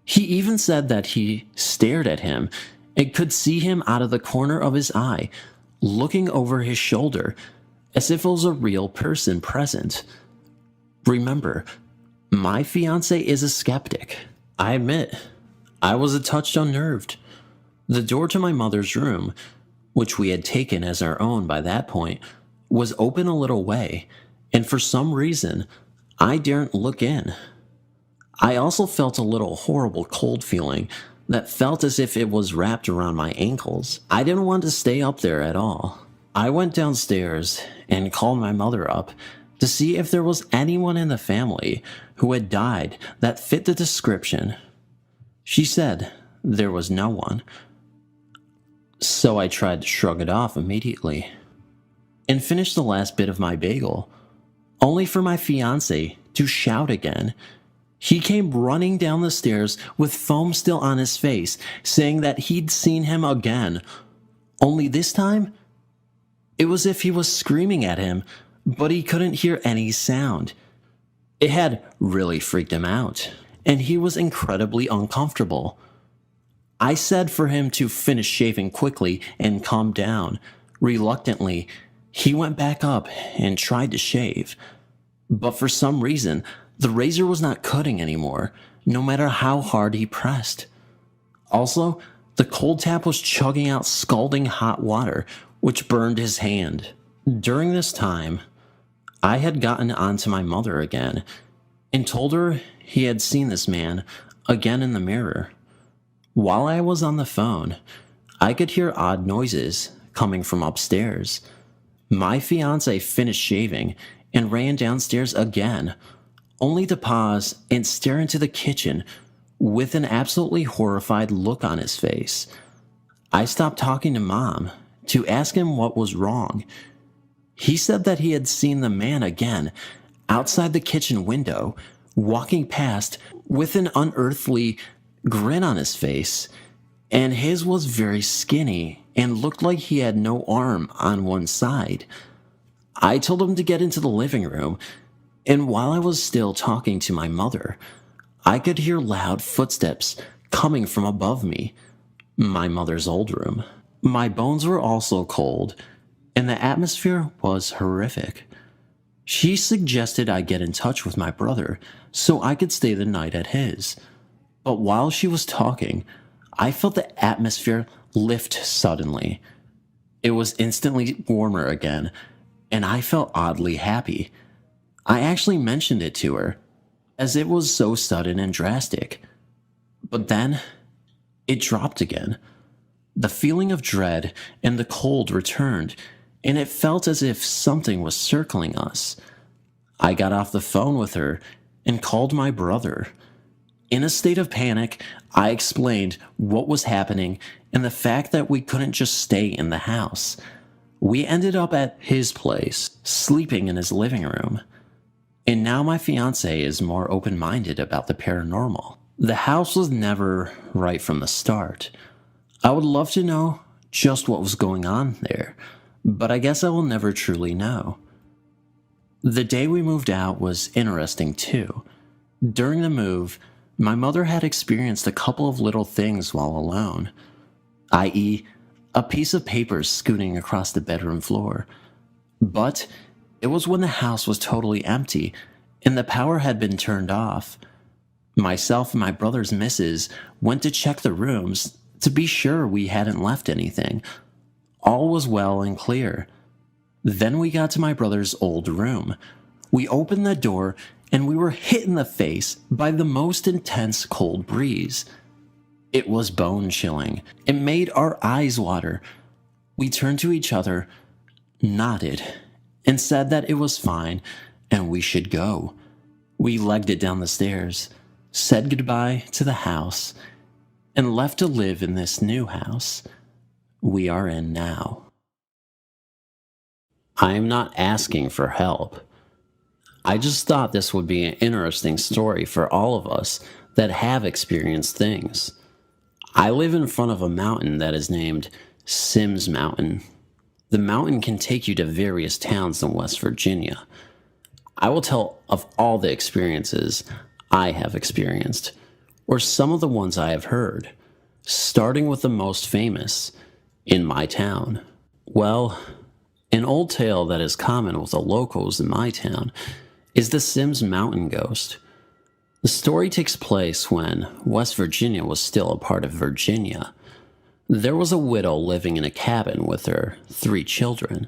He even said that he stared at him and could see him out of the corner of his eye, looking over his shoulder, as if it was a real person present. Remember, my fiance is a skeptic. I admit, I was a touch unnerved. The door to my mother's room, which we had taken as our own by that point, was open a little way, and for some reason, I daren't look in. I also felt a little horrible cold feeling that felt as if it was wrapped around my ankles. I didn't want to stay up there at all. I went downstairs and called my mother up to see if there was anyone in the family who had died that fit the description. She said there was no one. So I tried to shrug it off immediately and finish the last bit of my bagel, only for my fiance to shout again. He came running down the stairs with foam still on his face, saying that he'd seen him again. Only this time, it was as if he was screaming at him, but he couldn't hear any sound. It had really freaked him out, and he was incredibly uncomfortable. I said for him to finish shaving quickly and calm down. Reluctantly, he went back up and tried to shave. But for some reason, the razor was not cutting anymore, no matter how hard he pressed. Also, the cold tap was chugging out scalding hot water, which burned his hand. During this time, I had gotten onto my mother again and told her he had seen this man again in the mirror. While I was on the phone, I could hear odd noises coming from upstairs. My fiance finished shaving and ran downstairs again, only to pause and stare into the kitchen with an absolutely horrified look on his face. I stopped talking to Mom to ask him what was wrong. He said that he had seen the man again outside the kitchen window, walking past with an unearthly grin on his face, and his was very skinny and looked like he had no arm on one side. I told him to get into the living room, and while I was still talking to my mother, I could hear loud footsteps coming from above me, my mother's old room. My bones were also cold, and the atmosphere was horrific. She suggested I get in touch with my brother so I could stay the night at his. But while she was talking, I felt the atmosphere lift suddenly. It was instantly warmer again, and I felt oddly happy. I actually mentioned it to her, as it was so sudden and drastic. But then, it dropped again. The feeling of dread and the cold returned, and it felt as if something was circling us. I got off the phone with her and called my brother. In a state of panic, I explained what was happening and the fact that we couldn't just stay in the house. We ended up at his place, sleeping in his living room. And now my fiance is more open-minded about the paranormal. The house was never right from the start. I would love to know just what was going on there, but I guess I will never truly know. The day we moved out was interesting too. During the move, my mother had experienced a couple of little things while alone, i.e., a piece of paper scooting across the bedroom floor. But it was when the house was totally empty and the power had been turned off. Myself and my brother's missus went to check the rooms to be sure we hadn't left anything. All was well and clear. Then we got to my brother's old room. We opened the door and we were hit in the face by the most intense cold breeze. It was bone-chilling. It made our eyes water. We turned to each other, nodded, and said that it was fine and we should go. We legged it down the stairs, said goodbye to the house, and left to live in this new house we are in now. I am not asking for help. I just thought this would be an interesting story for all of us that have experienced things. I live in front of a mountain that is named Sims Mountain. The mountain can take you to various towns in West Virginia. I will tell of all the experiences I have experienced, or some of the ones I have heard, starting with the most famous in my town. Well, an old tale that is common with the locals in my town is the Sims Mountain Ghost. The story takes place when West Virginia was still a part of Virginia. There was a widow living in a cabin with her 3 children.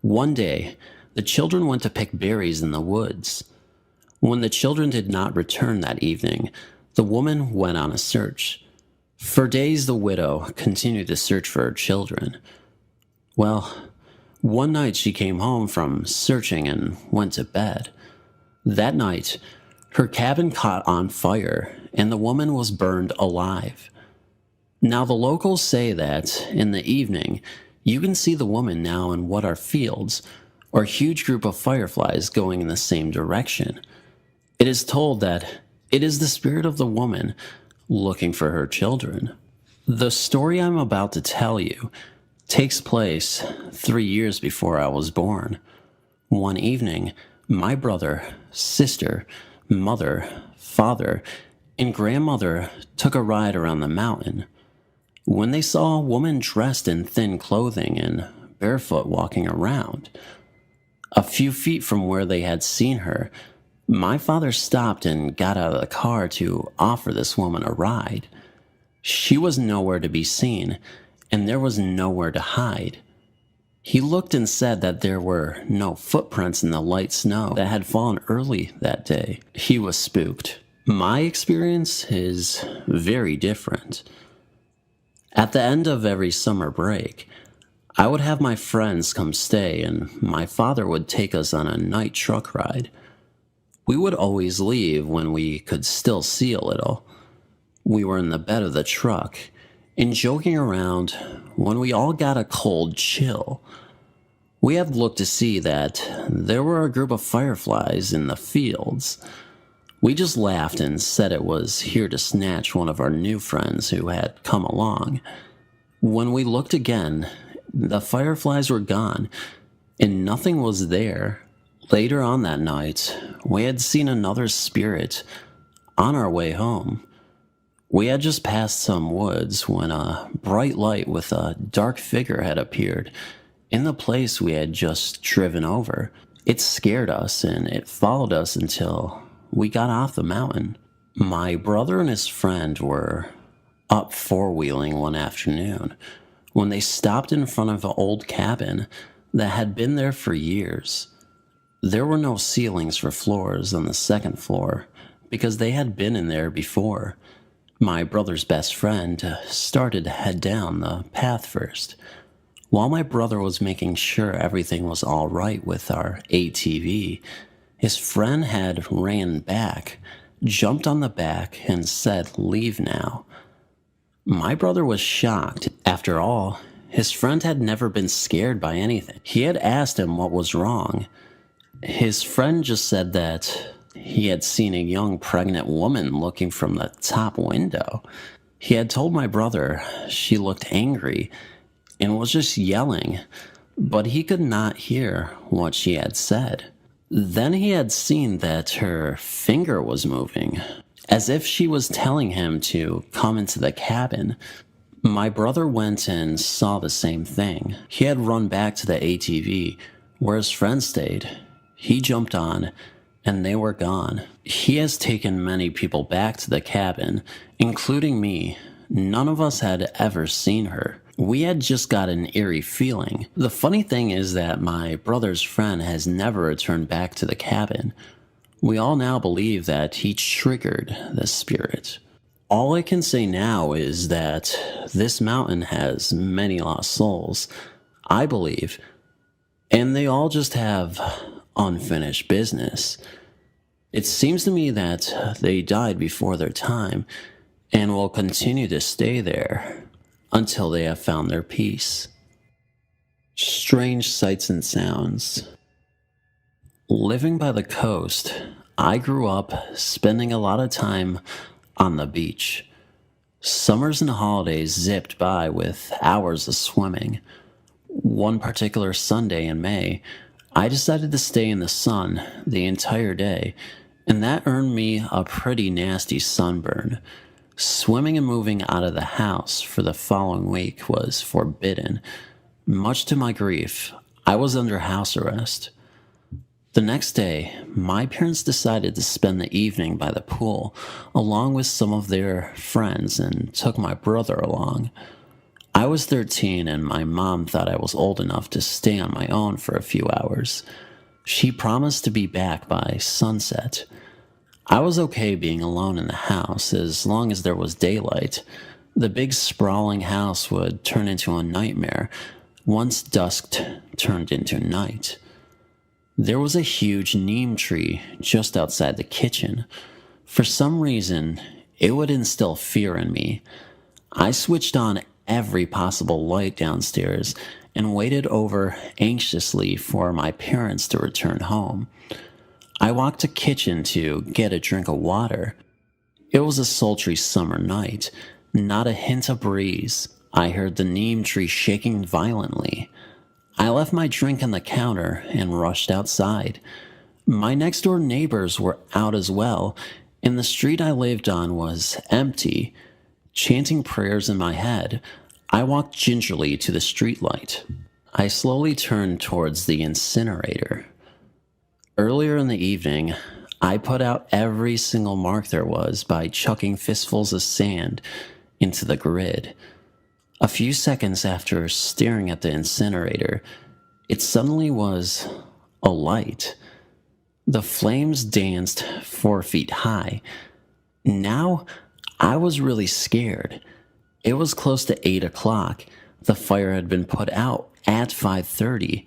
One day, the children went to pick berries in the woods. When the children did not return that evening, the woman went on a search. For days, the widow continued to search for her children. Well, one night she came home from searching and went to bed. That night, her cabin caught on fire and the woman was burned alive. Now, the locals say that in the evening, you can see the woman now in what are fields or a huge group of fireflies going in the same direction. It is told that it is the spirit of the woman looking for her children. The story I'm about to tell you takes place 3 years before I was born. One evening, my brother, sister, mother, father, and grandmother took a ride around the mountain. When they saw a woman dressed in thin clothing and barefoot walking around, a few feet from where they had seen her, my father stopped and got out of the car to offer this woman a ride. She was nowhere to be seen, and there was nowhere to hide. He looked and said that there were no footprints in the light snow that had fallen early that day. He was spooked. My experience is very different. At the end of every summer break, I would have my friends come stay, and my father would take us on a night truck ride. We would always leave when we could still see a little. We were in the bed of the truck and joking around when we all got a cold chill. We had looked to see that there were a group of fireflies in the fields. We just laughed and said it was here to snatch one of our new friends who had come along. When we looked again, the fireflies were gone and nothing was there. Later on that night, we had seen another spirit on our way home. We had just passed some woods when a bright light with a dark figure had appeared in the place we had just driven over. It scared us and it followed us until we got off the mountain. My brother and his friend were up four-wheeling one afternoon when they stopped in front of an old cabin that had been there for years. There were no ceilings for floors on the second floor because they had been in there before. My brother's best friend started to head down the path first. While my brother was making sure everything was all right with our ATV, his friend had ran back, jumped on the back, and said, "Leave now." My brother was shocked. After all, his friend had never been scared by anything. He had asked him what was wrong. His friend just said that he had seen a young pregnant woman looking from the top window. He had told my brother she looked angry and was just yelling, but he could not hear what she had said. Then he had seen that her finger was moving, as if she was telling him to come into the cabin. My brother went and saw the same thing. He had run back to the ATV where his friend stayed. He jumped on, and they were gone. He has taken many people back to the cabin, including me. None of us had ever seen her. We had just got an eerie feeling. The funny thing is that my brother's friend has never returned back to the cabin. We all now believe that he triggered the spirit. All I can say now is that this mountain has many lost souls, I believe, and they all just have unfinished business. It seems to me that they died before their time and will continue to stay there until they have found their peace. Strange sights and sounds. Living by the coast, I grew up spending a lot of time on the beach. Summers and holidays zipped by with hours of swimming. One particular Sunday in May, I decided to stay in the sun the entire day and that earned me a pretty nasty sunburn. Swimming and moving out of the house for the following week was forbidden. Much to my grief, I was under house arrest. The next day, my parents decided to spend the evening by the pool along with some of their friends and took my brother along. I was 13 and my mom thought I was old enough to stay on my own for a few hours. She promised to be back by sunset. I was okay being alone in the house as long as there was daylight. The big sprawling house would turn into a nightmare once dusk turned into night. There was a huge neem tree just outside the kitchen. For some reason, it would instill fear in me. I switched on every possible light downstairs and waited over anxiously for my parents to return home. I walked to the kitchen to get a drink of water. It was a sultry summer night, not a hint of breeze. I heard the neem tree shaking violently. I left my drink on the counter and rushed outside. My next door neighbors were out as well, and the street I lived on was empty. Chanting prayers in my head, I walked gingerly to the streetlight. I slowly turned towards the incinerator. Earlier in the evening, I put out every single mark there was by chucking fistfuls of sand into the grid. A few seconds after staring at the incinerator, it suddenly was alight. The flames danced 4 feet high. Now, I was really scared. It was close to 8 o'clock. The fire had been put out at 5:30.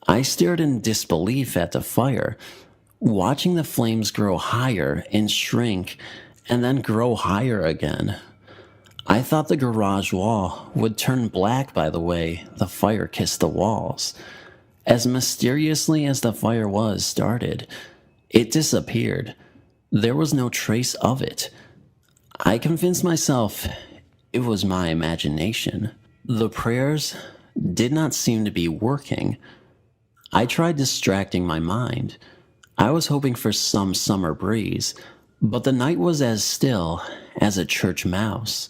I stared in disbelief at the fire, watching the flames grow higher and shrink, and then grow higher again. I thought the garage wall would turn black by the way the fire kissed the walls. As mysteriously as the fire was started, it disappeared. There was no trace of it. I convinced myself it was my imagination. The prayers did not seem to be working. I tried distracting my mind. I was hoping for some summer breeze, but the night was as still as a church mouse.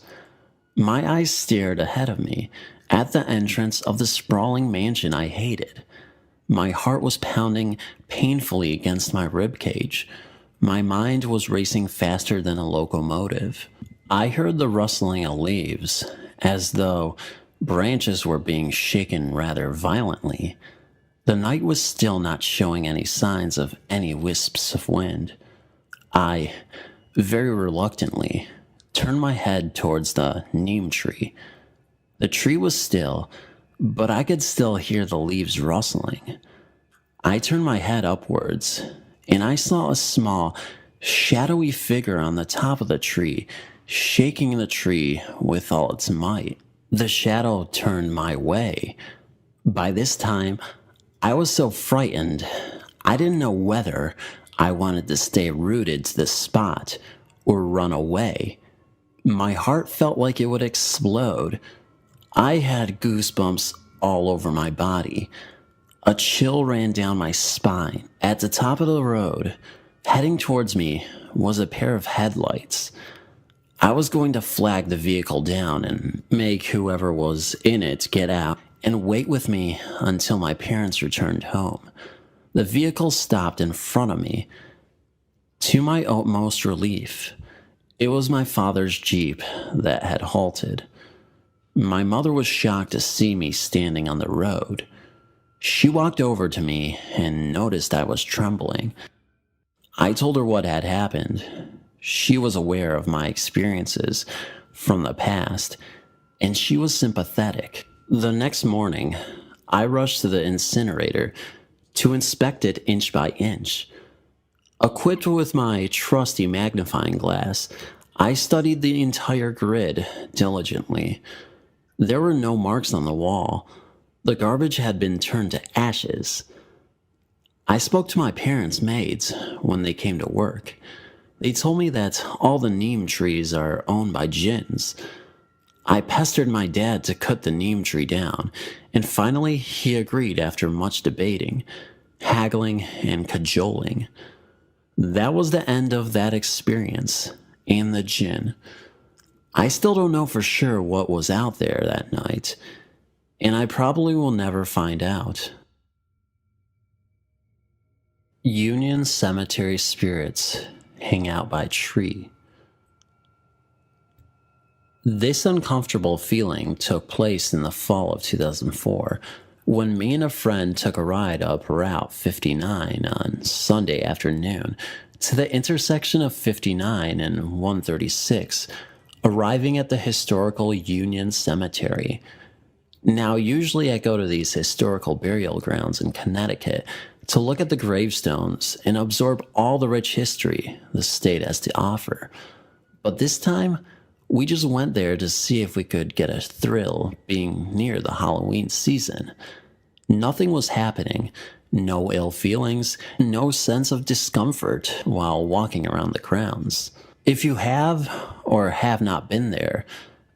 My eyes stared ahead of me at the entrance of the sprawling mansion I hated. My heart was pounding painfully against my ribcage. My mind was racing faster than a locomotive. I heard the rustling of leaves, as though branches were being shaken rather violently. The night was still not showing any signs of any wisps of wind. I, very reluctantly, turned my head towards the neem tree. The tree was still, but I could still hear the leaves rustling. I turned my head upwards, and I saw a small, shadowy figure on the top of the tree, shaking the tree with all its might. The shadow turned my way. By this time, I was so frightened, I didn't know whether I wanted to stay rooted to the spot or run away. My heart felt like it would explode. I had goosebumps all over my body. A chill ran down my spine. At the top of the road, heading towards me, was a pair of headlights. I was going to flag the vehicle down and make whoever was in it get out and wait with me until my parents returned home. The vehicle stopped in front of me. To my utmost relief, it was my father's Jeep that had halted. My mother was shocked to see me standing on the road. She walked over to me and noticed I was trembling. I told her what had happened. She was aware of my experiences from the past, and she was sympathetic. The next morning, I rushed to the incinerator to inspect it inch by inch. Equipped with my trusty magnifying glass, I studied the entire grid diligently. There were no marks on the wall. The garbage had been turned to ashes. I spoke to my parents' maids when they came to work. They told me that all the neem trees are owned by jinns. I pestered my dad to cut the neem tree down, and finally he agreed after much debating, haggling, and cajoling. That was the end of that experience and the djinn. I still don't know for sure what was out there that night, and I probably will never find out. Union Cemetery spirits hang out by tree. This uncomfortable feeling took place in the fall of 2004 when me and a friend took a ride up Route 59 on Sunday afternoon to the intersection of 59 and 136, arriving at the historical Union Cemetery. Now, usually I go to these historical burial grounds in Connecticut to look at the gravestones and absorb all the rich history the state has to offer. But this time, we just went there to see if we could get a thrill being near the Halloween season. Nothing was happening, no ill feelings, no sense of discomfort while walking around the grounds. If you have or have not been there,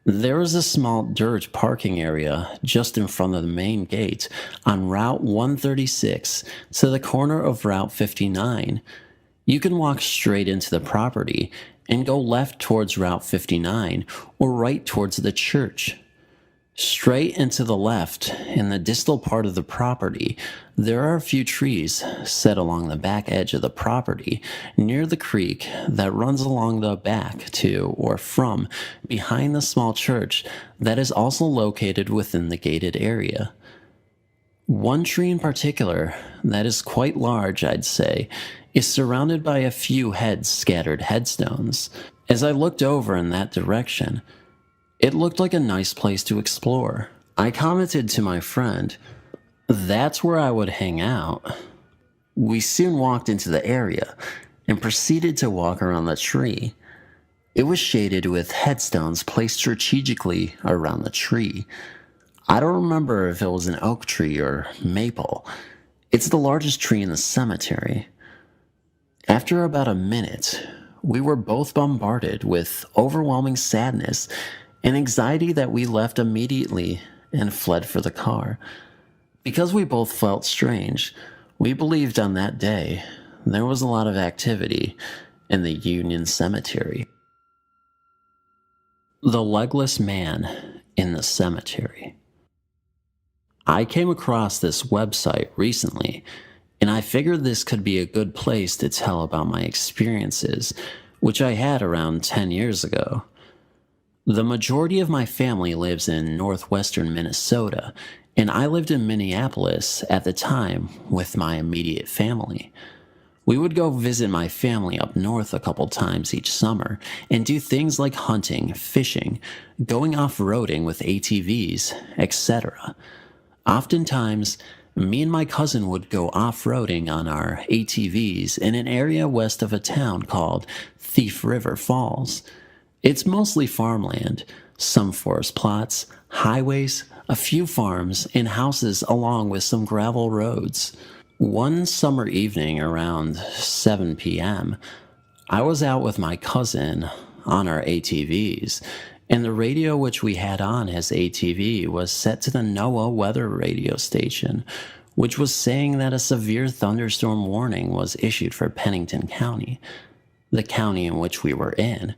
there is a small dirt parking area just in front of the main gate on Route 136 to the corner of Route 59. You can walk straight into the property and go left towards Route 59 or right towards the church. Straight and to the left, in the distal part of the property, there are a few trees set along the back edge of the property near the creek that runs along the back to or from behind the small church that is also located within the gated area. One tree in particular, that is quite large, I'd say, is surrounded by a few scattered headstones. As I looked over in that direction, it looked like a nice place to explore. I commented to my friend, "That's where I would hang out." We soon walked into the area and proceeded to walk around the tree. It was shaded with headstones placed strategically around the tree. I don't remember if it was an oak tree or maple. It's the largest tree in the cemetery. After about a minute, we were both bombarded with overwhelming sadness and anxiety that we left immediately and fled for the car. Because we both felt strange, we believed on that day there was a lot of activity in the Union Cemetery. The Legless Man in the Cemetery. I came across this website recently, and I figured this could be a good place to tell about my experiences, which I had around 10 years ago. The majority of my family lives in northwestern Minnesota, and I lived in Minneapolis at the time with my immediate family. We would go visit my family up north a couple times each summer and do things like hunting, fishing, going off-roading with ATVs, etc. Oftentimes, me and my cousin would go off-roading on our ATVs in an area west of a town called Thief River Falls. It's mostly farmland, some forest plots, highways, a few farms, and houses along with some gravel roads. One summer evening around 7 p.m., I was out with my cousin on our ATVs, and the radio which we had on his ATV was set to the NOAA weather radio station, which was saying that a severe thunderstorm warning was issued for Pennington County, the county in which we were in,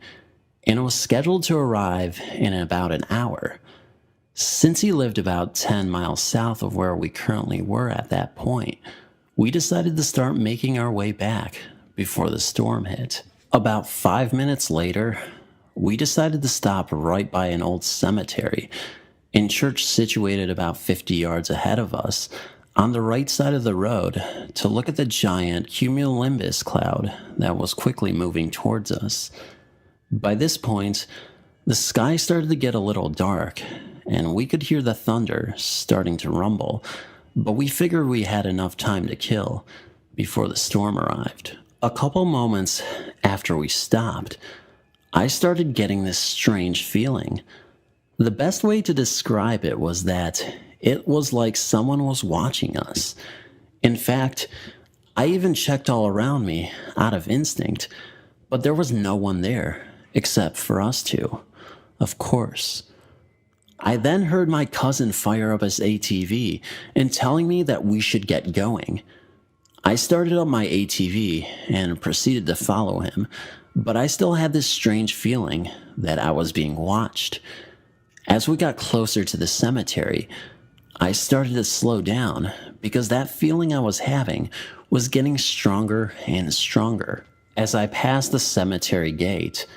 and it was scheduled to arrive in about an hour. Since he lived about 10 miles south of where we currently were at that point, we decided to start making our way back before the storm hit. About 5 minutes later, we decided to stop right by an old cemetery in church situated about 50 yards ahead of us on the right side of the road to look at the giant cumulonimbus cloud that was quickly moving towards us. By this point, the sky started to get a little dark, and we could hear the thunder starting to rumble, but we figured we had enough time to kill before the storm arrived. A couple moments after we stopped, I started getting this strange feeling. The best way to describe it was that it was like someone was watching us. In fact, I even checked all around me out of instinct, but there was no one there except for us two, of course. I then heard my cousin fire up his ATV and telling me that we should get going. I started up my ATV and proceeded to follow him, but I still had this strange feeling that I was being watched. As we got closer to the cemetery, I started to slow down because that feeling I was having was getting stronger and stronger. As I passed the cemetery gate,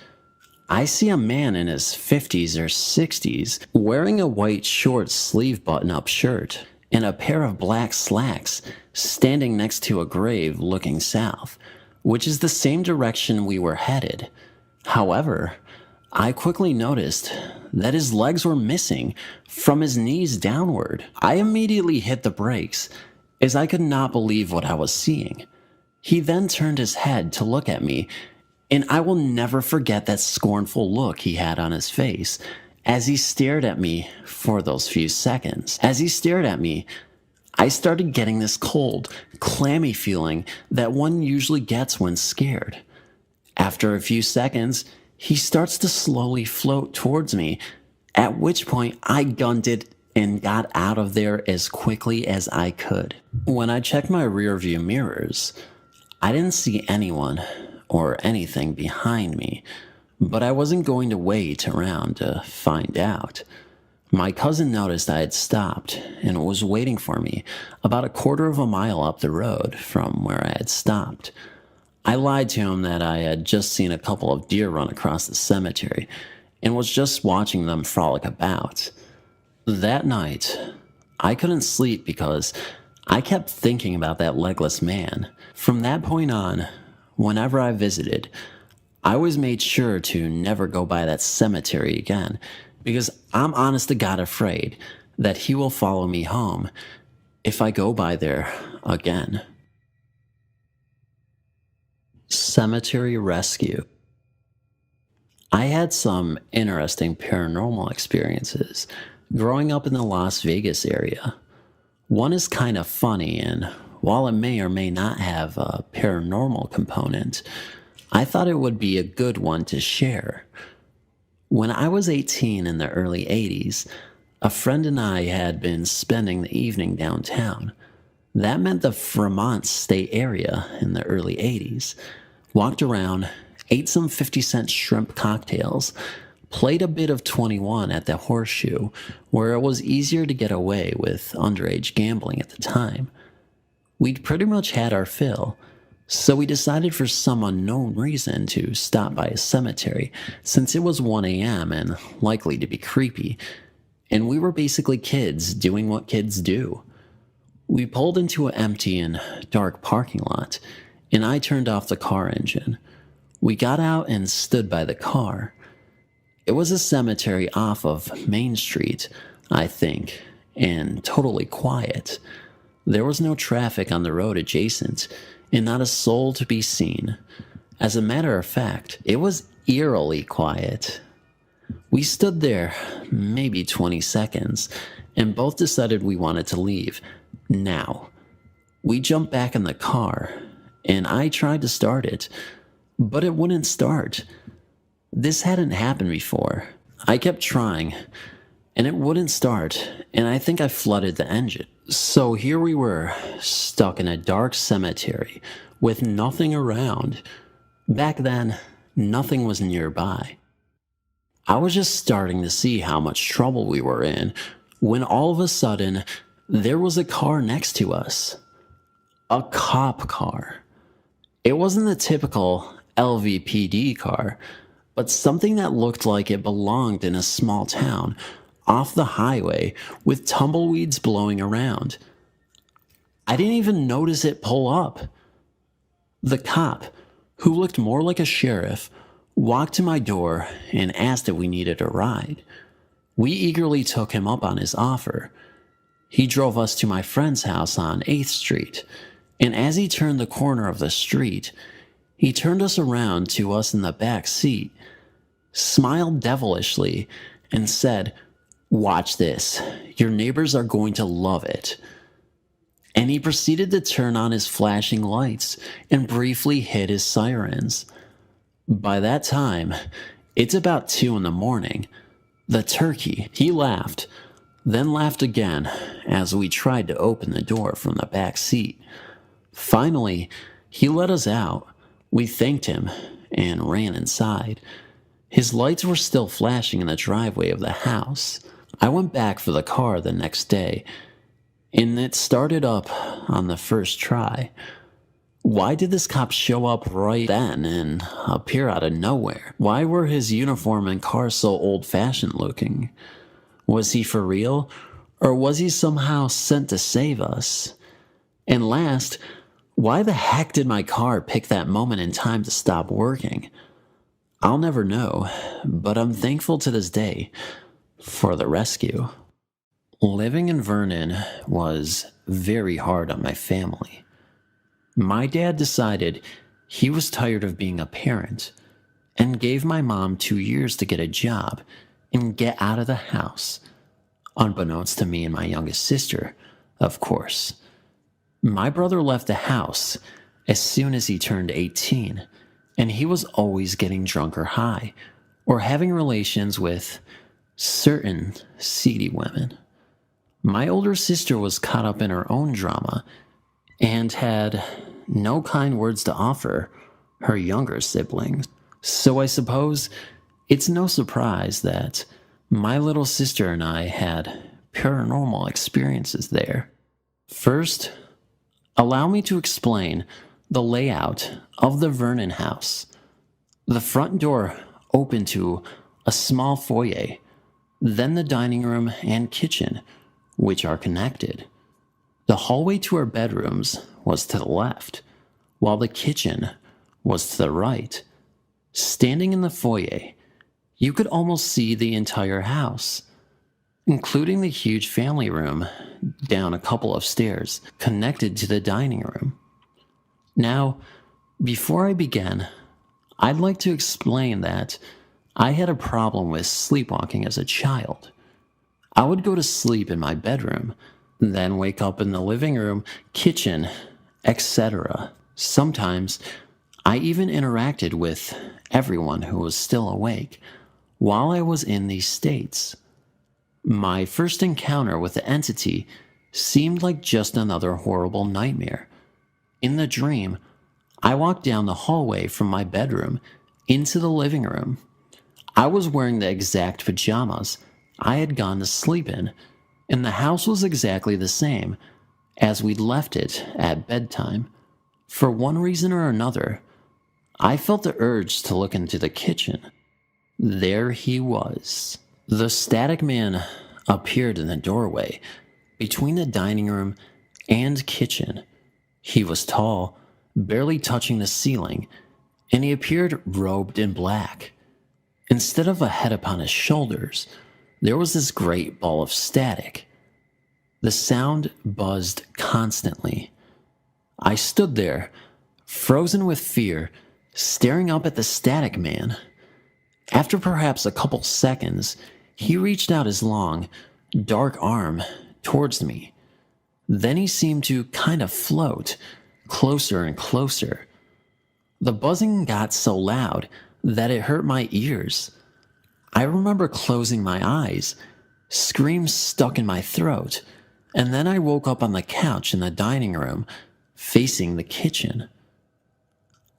I see a man in his 50s or 60s wearing a white short sleeve button-up shirt and a pair of black slacks standing next to a grave looking south, which is the same direction we were headed. However, I quickly noticed that his legs were missing from his knees downward. I immediately hit the brakes as I could not believe what I was seeing. He then turned his head to look at me, and I will never forget that scornful look he had on his face as he stared at me for those few seconds. As he stared at me, I started getting this cold, clammy feeling that one usually gets when scared. After a few seconds, he starts to slowly float towards me, at which point I gunned it and got out of there as quickly as I could. When I checked my rearview mirrors, I didn't see anyone or anything behind me, but I wasn't going to wait around to find out. My cousin noticed I had stopped and was waiting for me about a quarter of a mile up the road from where I had stopped. I lied to him that I had just seen a couple of deer run across the cemetery and was just watching them frolic about. That night, I couldn't sleep because I kept thinking about that legless man. From that point on, whenever I visited, I always made sure to never go by that cemetery again because I'm honest to God afraid that he will follow me home if I go by there again. Cemetery rescue. I had some interesting paranormal experiences growing up in the Las Vegas area. One is kind of funny, and while it may or may not have a paranormal component, I thought it would be a good one to share. When I was 18 in the early 80s, a friend and I had been spending the evening downtown. That meant the Fremont State area in the early 80s. Walked around, ate some 50-cent shrimp cocktails, played a bit of 21 at the Horseshoe, where it was easier to get away with underage gambling at the time. We'd pretty much had our fill, so we decided for some unknown reason to stop by a cemetery since it was 1 a.m. and likely to be creepy, and we were basically kids doing what kids do. We pulled into an empty and dark parking lot, and I turned off the car engine. We got out and stood by the car. It was a cemetery off of Main Street, I think, and totally quiet. There was no traffic on the road adjacent, and not a soul to be seen. As a matter of fact, it was eerily quiet. We stood there maybe 20 seconds, and both decided we wanted to leave now. We jumped back in the car, and I tried to start it, but it wouldn't start. This hadn't happened before. I kept trying, and it wouldn't start, and I think I flooded the engine. So here we were, stuck in a dark cemetery with nothing around. Back then, nothing was nearby. I was just starting to see how much trouble we were in when all of a sudden, there was a car next to us. A cop car. It wasn't the typical LVPD car, but something that looked like it belonged in a small town off the highway with tumbleweeds blowing around. I didn't even notice it pull up. The cop, who looked more like a sheriff, walked to my door and asked if we needed a ride. We eagerly took him up on his offer. He drove us to my friend's house on 8th Street, and as he turned the corner of the street, he turned us around to us in the back seat, smiled devilishly, and said, "Watch this. Your neighbors are going to love it." And he proceeded to turn on his flashing lights and briefly hit his sirens. By that time, it's about 2 in the morning. The turkey, he laughed, then laughed again as we tried to open the door from the back seat. Finally, he let us out. We thanked him and ran inside. His lights were still flashing in the driveway of the house. I went back for the car the next day, and it started up on the first try. Why did this cop show up right then and appear out of nowhere? Why were his uniform and car so old-fashioned looking? Was he for real, or was he somehow sent to save us? And last, why the heck did my car pick that moment in time to stop working? I'll never know, but I'm thankful to this day for the rescue. Living in Vernon was very hard on my family. My dad decided he was tired of being a parent and gave my mom 2 years to get a job and get out of the house, unbeknownst to me and my youngest sister, of course. My brother left the house as soon as he turned 18, and he was always getting drunk or high, or having relations with certain seedy women. My older sister was caught up in her own drama and had no kind words to offer her younger siblings. So I suppose it's no surprise that my little sister and I had paranormal experiences there. First, allow me to explain the layout of the Vernon house. The front door opened to a small foyer, then the dining room and kitchen, which are connected. The hallway to our bedrooms was to the left, while the kitchen was to the right. Standing in the foyer, you could almost see the entire house, including the huge family room down a couple of stairs connected to the dining room. Now, before I begin, I'd like to explain that I had a problem with sleepwalking as a child. I would go to sleep in my bedroom, then wake up in the living room, kitchen, etc. Sometimes, I even interacted with everyone who was still awake while I was in these states. My first encounter with the entity seemed like just another horrible nightmare. In the dream, I walked down the hallway from my bedroom into the living room. I was wearing the exact pajamas I had gone to sleep in, and the house was exactly the same as we'd left it at bedtime. For one reason or another, I felt the urge to look into the kitchen. There he was. The static man appeared in the doorway between the dining room and kitchen. He was tall, barely touching the ceiling, and he appeared robed in black. Instead of a head upon his shoulders, there was this great ball of static. The sound buzzed constantly. I stood there, frozen with fear, staring up at the static man. After perhaps a couple seconds, he reached out his long, dark arm towards me. Then he seemed to kind of float, closer and closer. The buzzing got so loud that it hurt my ears. I remember closing my eyes, screams stuck in my throat, and then I woke up on the couch in the dining room, facing the kitchen.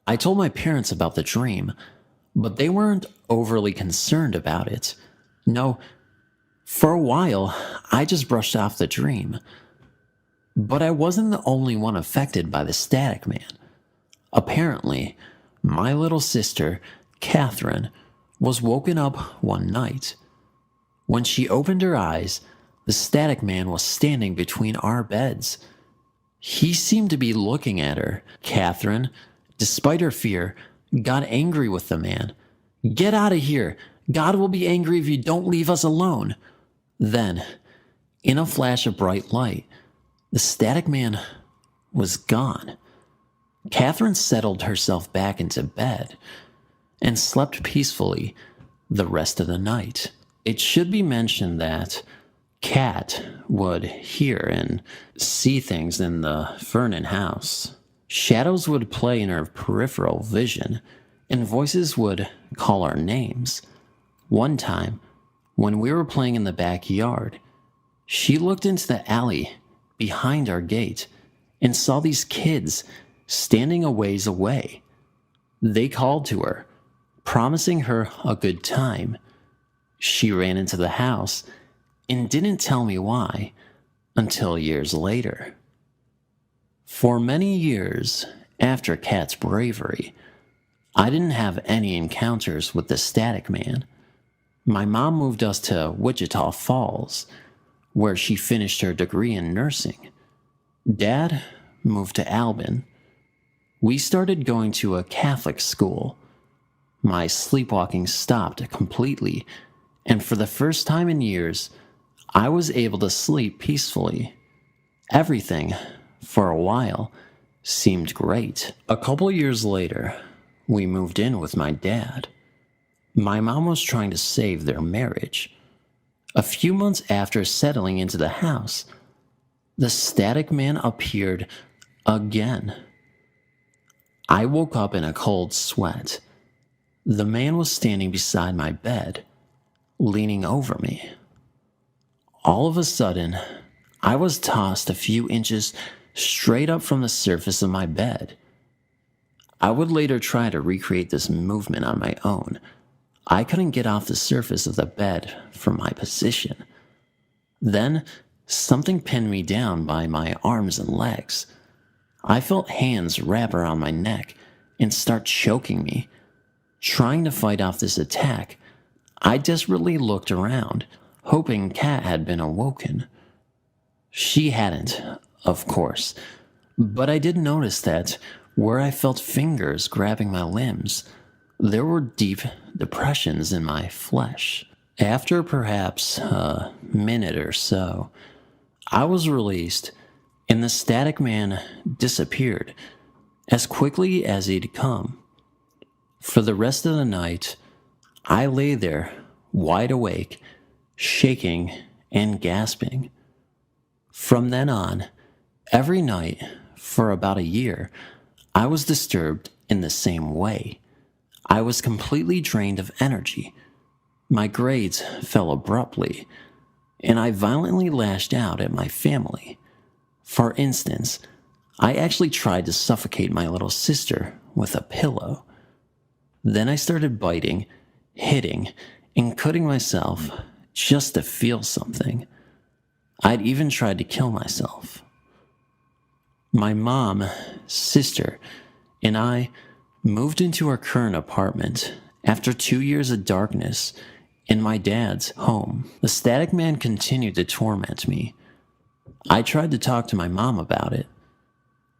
I told my parents about the dream, but they weren't overly concerned about it. No, for a while, I just brushed off the dream. But I wasn't the only one affected by the static man. Apparently, my little sister, Catherine, was woken up one night. When she opened her eyes, the static man was standing between our beds. He seemed to be looking at her. Catherine, despite her fear, got angry with the man. "Get out of here! God will be angry if you don't leave us alone." Then, in a flash of bright light, the static man was gone. Catherine settled herself back into bed and slept peacefully the rest of the night. It should be mentioned that Kat would hear and see things in the Vernon house. Shadows would play in her peripheral vision, and voices would call our names. One time, when we were playing in the backyard, she looked into the alley behind our gate and saw these kids standing a ways away. They called to her, promising her a good time. She ran into the house and didn't tell me why until years later. For many years after Kat's bravery, I didn't have any encounters with the Static Man. My mom moved us to Wichita Falls, where she finished her degree in nursing. Dad moved to Albin. We started going to a Catholic school. My sleepwalking stopped completely, and for the first time in years, I was able to sleep peacefully. Everything, for a while, seemed great. A couple years later, we moved in with my dad. My mom was trying to save their marriage. A few months after settling into the house, the Static Man appeared again. I woke up in a cold sweat. The man was standing beside my bed, leaning over me. All of a sudden, I was tossed a few inches straight up from the surface of my bed. I would later try to recreate this movement on my own. I couldn't get off the surface of the bed from my position. Then, something pinned me down by my arms and legs. I felt hands wrap around my neck and start choking me. Trying to fight off this attack, I desperately looked around, hoping Kat had been awoken. She hadn't, of course, but I did notice that where I felt fingers grabbing my limbs, there were deep depressions in my flesh. After perhaps a minute or so, I was released, and the Static Man disappeared as quickly as he'd come. For the rest of the night, I lay there, wide awake, shaking and gasping. From then on, every night, for about a year, I was disturbed in the same way. I was completely drained of energy. My grades fell abruptly, and I violently lashed out at my family. For instance, I actually tried to suffocate my little sister with a pillow. Then I started biting, hitting, and cutting myself just to feel something. I'd even tried to kill myself. My mom, sister, and I moved into our current apartment after 2 years of darkness in my dad's home. The Static Man continued to torment me. I tried to talk to my mom about it,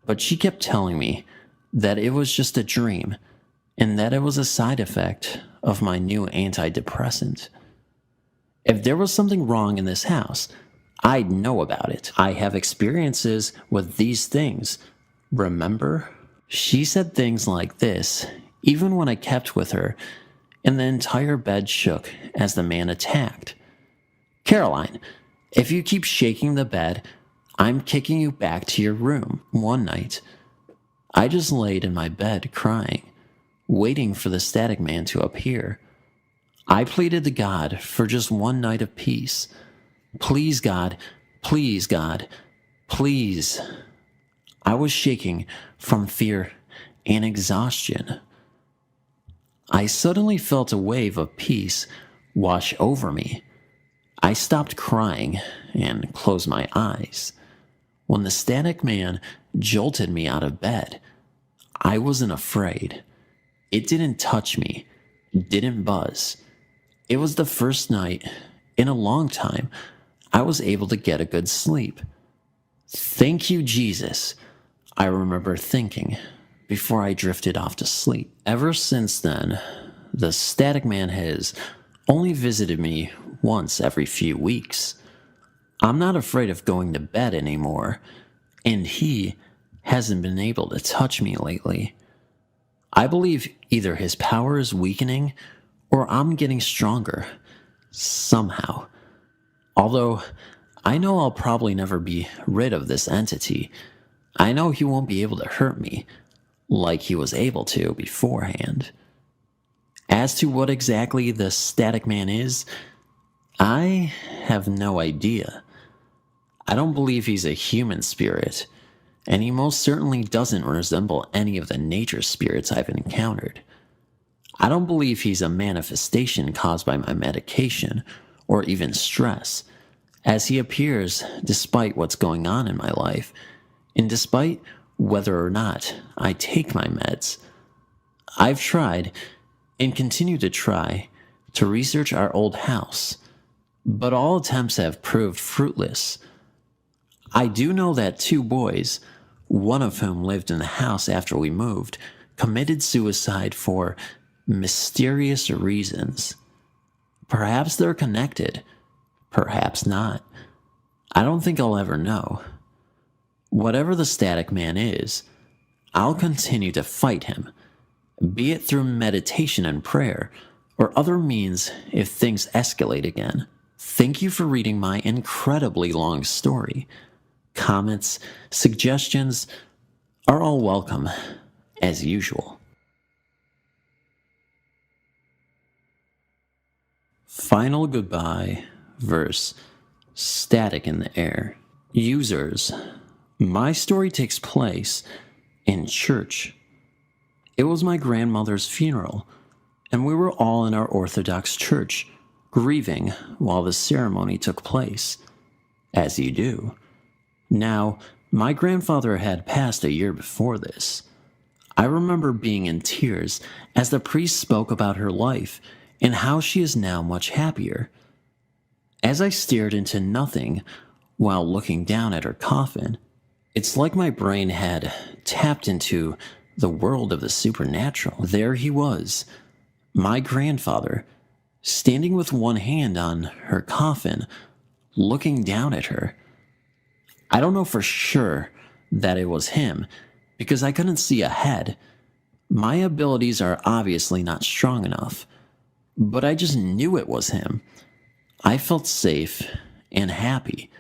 but she kept telling me that it was just a dream and that it was a side effect of my new antidepressant. If there was something wrong in this house, I'd know about it. I have experiences with these things, remember? She said things like this, even when I kept with her, and the entire bed shook as the man attacked. Caroline, if you keep shaking the bed, I'm kicking you back to your room. One night, I just laid in my bed crying, waiting for the Static Man to appear. I pleaded to God for just one night of peace. Please, God, please, God, please. I was shaking from fear and exhaustion. I suddenly felt a wave of peace wash over me. I stopped crying and closed my eyes. When the Static Man jolted me out of bed, I wasn't afraid. It didn't touch me, didn't buzz. It was the first night in a long time I was able to get a good sleep. Thank you, Jesus, I remember thinking before I drifted off to sleep. Ever since then, the Static Man has only visited me once every few weeks. I'm not afraid of going to bed anymore, and he hasn't been able to touch me lately. I believe either his power is weakening or I'm getting stronger, somehow. Although, I know I'll probably never be rid of this entity. I know he won't be able to hurt me, like he was able to beforehand. As to what exactly the Static Man is, I have no idea. I don't believe he's a human spirit. and he most certainly doesn't resemble any of the nature spirits I've encountered. I don't believe he's a manifestation caused by my medication or even stress, as he appears despite what's going on in my life, and despite whether or not I take my meds. I've tried, and continue to try, to research our old house, but all attempts have proved fruitless. I do know that 2 boys, one of whom lived in the house after we moved, committed suicide for mysterious reasons. Perhaps they're connected, perhaps not. I don't think I'll ever know. Whatever the static man is, I'll continue to fight him, be it through meditation and prayer, or other means if things escalate again. Thank you for reading my incredibly long story. Comments, suggestions are all welcome, as usual. Final Goodbye verse Static in the Air. Users, my story takes place in church. It was my grandmother's funeral, and we were all in our Orthodox church, grieving while the ceremony took place, as you do. Now, my grandfather had passed a year before this. I remember being in tears as the priest spoke about her life and how she is now much happier. As I stared into nothing while looking down at her coffin, it's like my brain had tapped into the world of the supernatural. There he was, my grandfather, standing with one hand on her coffin, looking down at her. I don't know for sure that it was him, because I couldn't see ahead. My abilities are obviously not strong enough, but I just knew it was him. I felt safe and happy.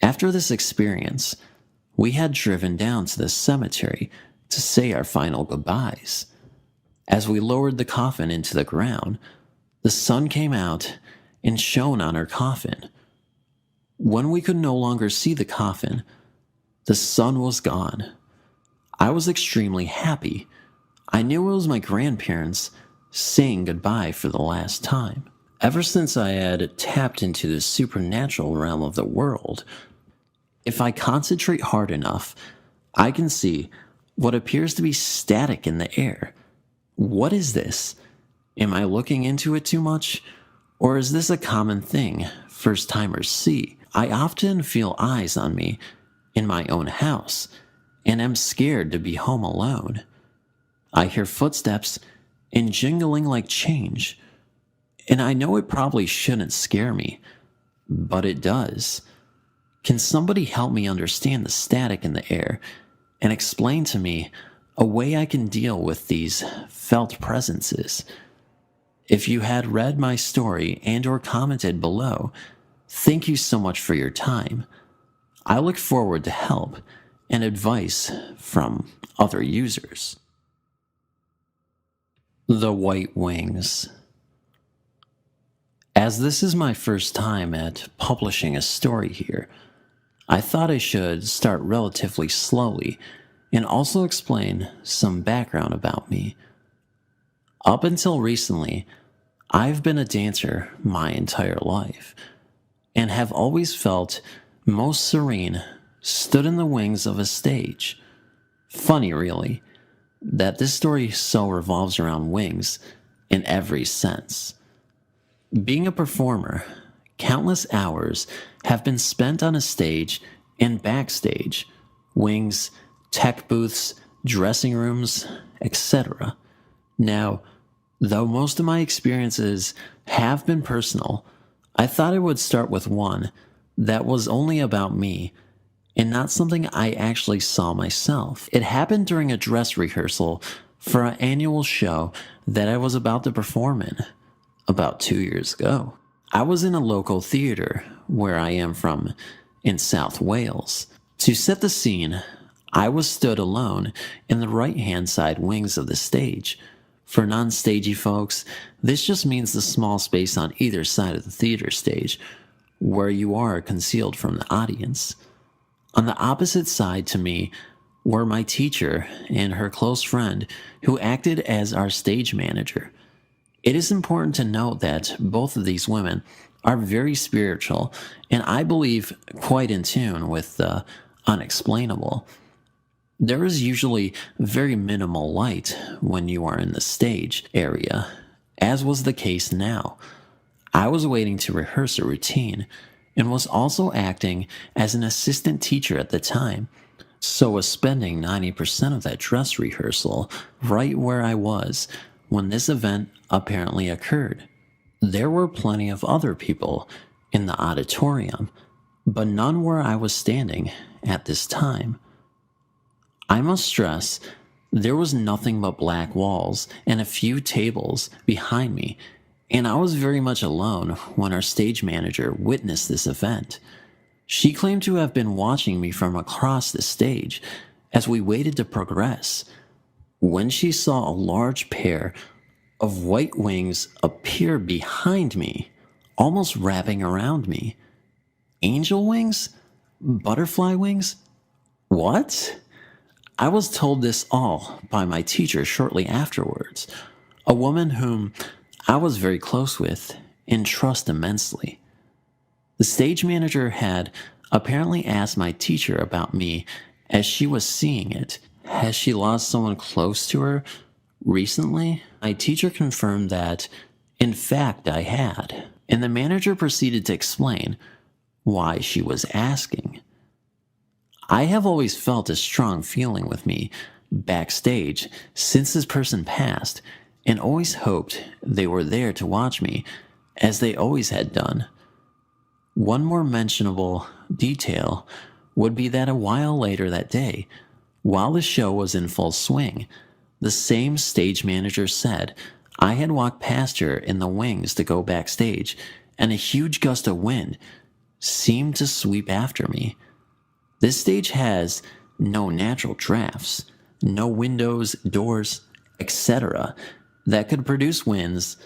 After this experience, we had driven down to the cemetery to say our final goodbyes. As we lowered the coffin into the ground, the sun came out and shone on her coffin. When we could no longer see the coffin, the sun was gone. I was extremely happy. I knew it was my grandparents saying goodbye for the last time. Ever since I had tapped into the supernatural realm of the world, if I concentrate hard enough, I can see what appears to be static in the air. What is this? Am I looking into it too much? Or is this a common thing first-timers see? I often feel eyes on me in my own house, and am scared to be home alone. I hear footsteps and jingling like change, and I know it probably shouldn't scare me, but it does. Can somebody help me understand the static in the air and explain to me a way I can deal with these felt presences? If you had read my story and or commented below, thank you so much for your time. I look forward to help and advice from other users. The White Wings. As this is my first time at publishing a story here, I thought I should start relatively slowly and also explain some background about me. Up until recently, I've been a dancer my entire life, and have always felt most serene stood in the wings of a stage. Funny, really, that this story so revolves around wings in every sense. Being a performer, countless hours have been spent on a stage and backstage, wings, tech booths, dressing rooms, etc. Now, though most of my experiences have been personal, I thought I would start with one that was only about me and not something I actually saw myself. It happened during a dress rehearsal for an annual show that I was about to perform in about 2 years ago. I was in a local theater where I am from in South Wales. To set the scene, I was stood alone in the right-hand side wings of the stage. For non-stagey folks, this just means the small space on either side of the theater stage, where you are concealed from the audience. On the opposite side to me were my teacher and her close friend who acted as our stage manager. It is important to note that both of these women are very spiritual and I believe quite in tune with the unexplainable. There is usually very minimal light when you are in the stage area, as was the case now. I was waiting to rehearse a routine and was also acting as an assistant teacher at the time, so was spending 90% of that dress rehearsal right where I was when this event apparently occurred. There were plenty of other people in the auditorium, but none where I was standing at this time. I must stress, there was nothing but black walls and a few tables behind me, and I was very much alone when our stage manager witnessed this event. She claimed to have been watching me from across the stage as we waited to progress, when she saw a large pair of white wings appear behind me, almost wrapping around me. Angel wings? Butterfly wings? What? I was told this all by my teacher shortly afterwards, a woman whom I was very close with and trust immensely. The stage manager had apparently asked my teacher about me as she was seeing it. Has she lost someone close to her recently? My teacher confirmed that, in fact, I had, and the manager proceeded to explain why she was asking. I have always felt a strong feeling with me backstage since this person passed, and always hoped they were there to watch me, as they always had done. One more mentionable detail would be that a while later that day, while the show was in full swing, the same stage manager said I had walked past her in the wings to go backstage, and a huge gust of wind seemed to sweep after me. This stage has no natural drafts, no windows, doors, etc. that could produce winds,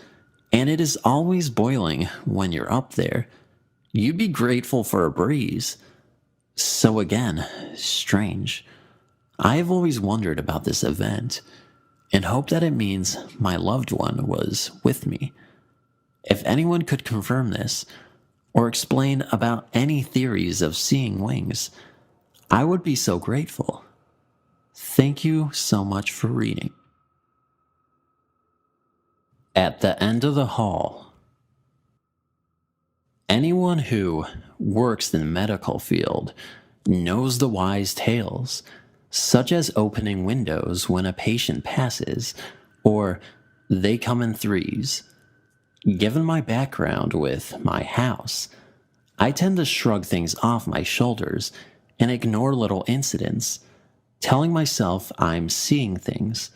and it is always boiling when you're up there. You'd be grateful for a breeze. So again, strange. I have always wondered about this event and hope that it means my loved one was with me. If anyone could confirm this or explain about any theories of seeing wings, I would be so grateful. Thank you so much for reading. At the end of the hall. Anyone who works in the medical field knows the wise tales, such as opening windows when a patient passes, or they come in threes. Given my background with my house, I tend to shrug things off my shoulders and ignore little incidents, telling myself I'm seeing things.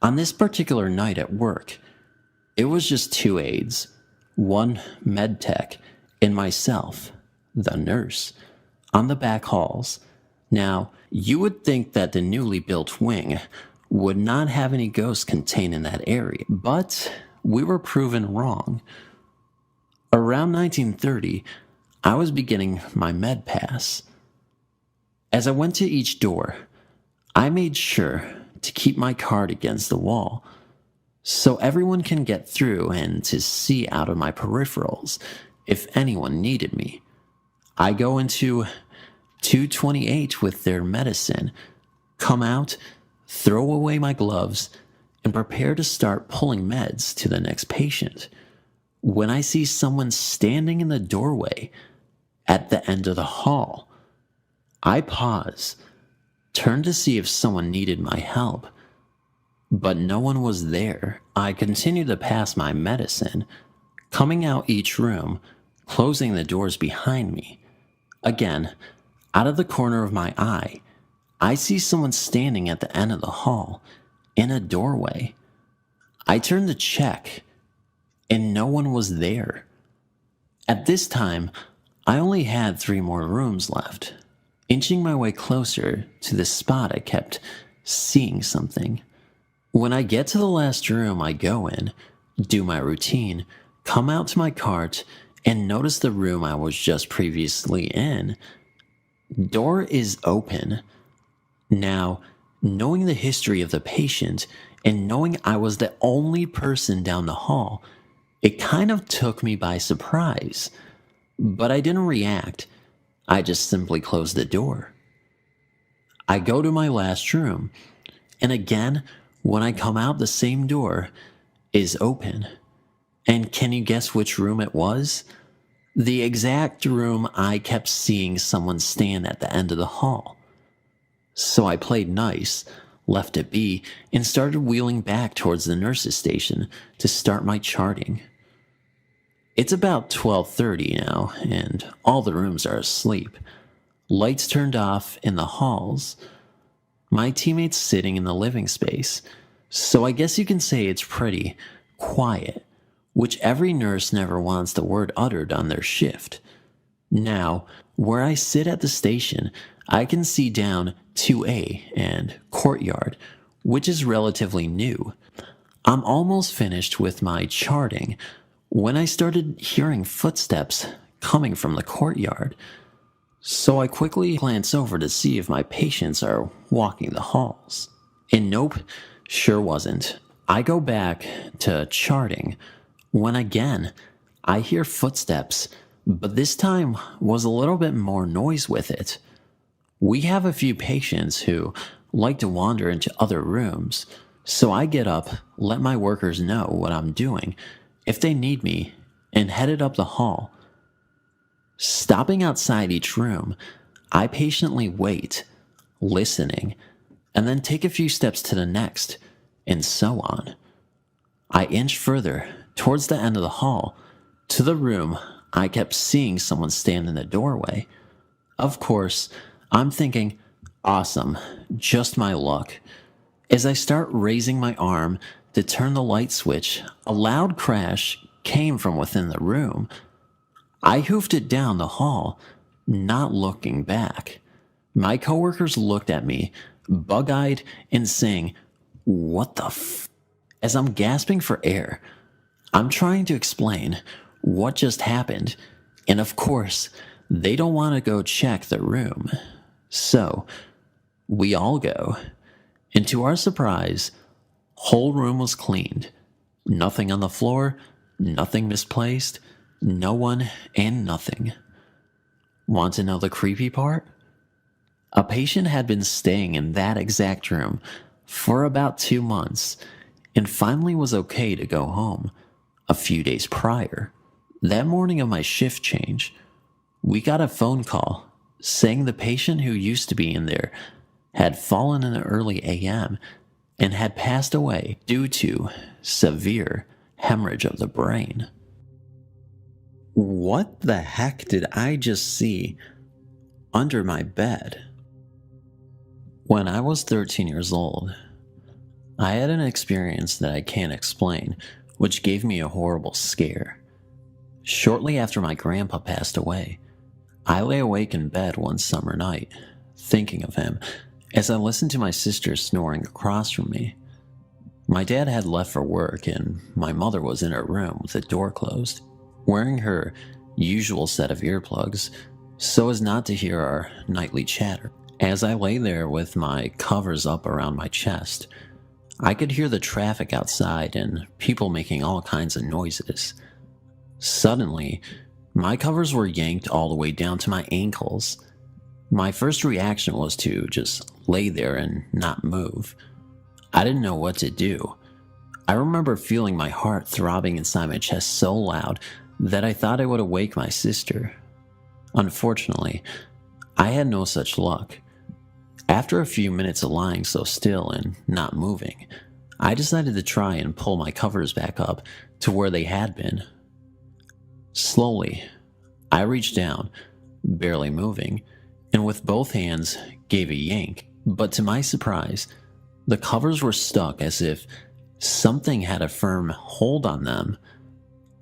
On this particular night at work, it was just two aides, one med tech, and myself, the nurse, on the back halls. Now, you would think that the newly built wing would not have any ghosts contained in that area, but we were proven wrong. Around 1930, I was beginning my med pass. As I went to each door, I made sure to keep my card against the wall, so everyone can get through and to see out of my peripherals if anyone needed me. I go into 228 with their medicine, come out, throw away my gloves, and prepare to start pulling meds to the next patient, when I see someone standing in the doorway at the end of the hall. I pause, turn to see if someone needed my help, but no one was there. I continued to pass my medicine, coming out each room, closing the doors behind me. Again, out of the corner of my eye, I see someone standing at the end of the hall, in a doorway. I turn to check, and no one was there. At this time, I only had 3 more rooms left. Inching my way closer to the spot, I kept seeing something. When I get to the last room, I go in, do my routine, come out to my cart, and notice the room I was just previously in. Door is open. Now, knowing the history of the patient and knowing I was the only person down the hall, it kind of took me by surprise. But I didn't react. I just simply closed the door. I go to my last room, and again, when I come out, the same door is open. And can you guess which room it was? The exact room I kept seeing someone stand at the end of the hall. So I played nice, left it be, and started wheeling back towards the nurse's station to start my charting. It's about 12:30 now, and all the rooms are asleep. Lights turned off in the halls. My teammates sitting in the living space, so I guess you can say it's pretty quiet, which every nurse never wants the word uttered on their shift. Now, where I sit at the station, I can see down 2A and courtyard, which is relatively new. I'm almost finished with my charting when I started hearing footsteps coming from the courtyard. So I quickly glance over to see if my patients are walking the halls. And nope, sure wasn't. I go back to charting when again I hear footsteps, but this time was a little bit more noise with it. We have a few patients who like to wander into other rooms, so I get up, let my workers know what I'm doing if they need me, and headed up the hall. Stopping outside each room, I patiently wait, listening, and then take a few steps to the next, and so on. I inch further towards the end of the hall, to the room I kept seeing someone stand in the doorway. Of course, I'm thinking, awesome, just my luck. As I start raising my arm to turn the light switch, a loud crash came from within the room. I hoofed it down the hall, not looking back. My coworkers looked at me, bug-eyed and saying, "What the f?" As I'm gasping for air, I'm trying to explain what just happened, and of course, they don't want to go check the room. So, we all go, and to our surprise, whole room was cleaned. Nothing on the floor, nothing misplaced, no one and nothing. Want to know the creepy part? A patient had been staying in that exact room for about 2 months and finally was okay to go home a few days prior. That morning of my shift change, we got a phone call saying the patient who used to be in there had fallen in the early AM and had passed away due to severe hemorrhage of the brain. What the heck did I just see under my bed? When I was 13 years old, I had an experience that I can't explain, which gave me a horrible scare. Shortly after my grandpa passed away, I lay awake in bed one summer night, thinking of him, as I listened to my sister snoring across from me. My dad had left for work, and my mother was in her room with the door closed, wearing her usual set of earplugs so as not to hear our nightly chatter. As I lay there with my covers up around my chest, I could hear the traffic outside and people making all kinds of noises. Suddenly, my covers were yanked all the way down to my ankles. My first reaction was to just lay there and not move. I didn't know what to do. I remember feeling my heart throbbing inside my chest so loud that I thought I would awake my sister. Unfortunately, I had no such luck. After a few minutes of lying so still and not moving, I decided to try and pull my covers back up to where they had been. Slowly, I reached down, barely moving, and with both hands gave a yank, but to my surprise, the covers were stuck as if something had a firm hold on them.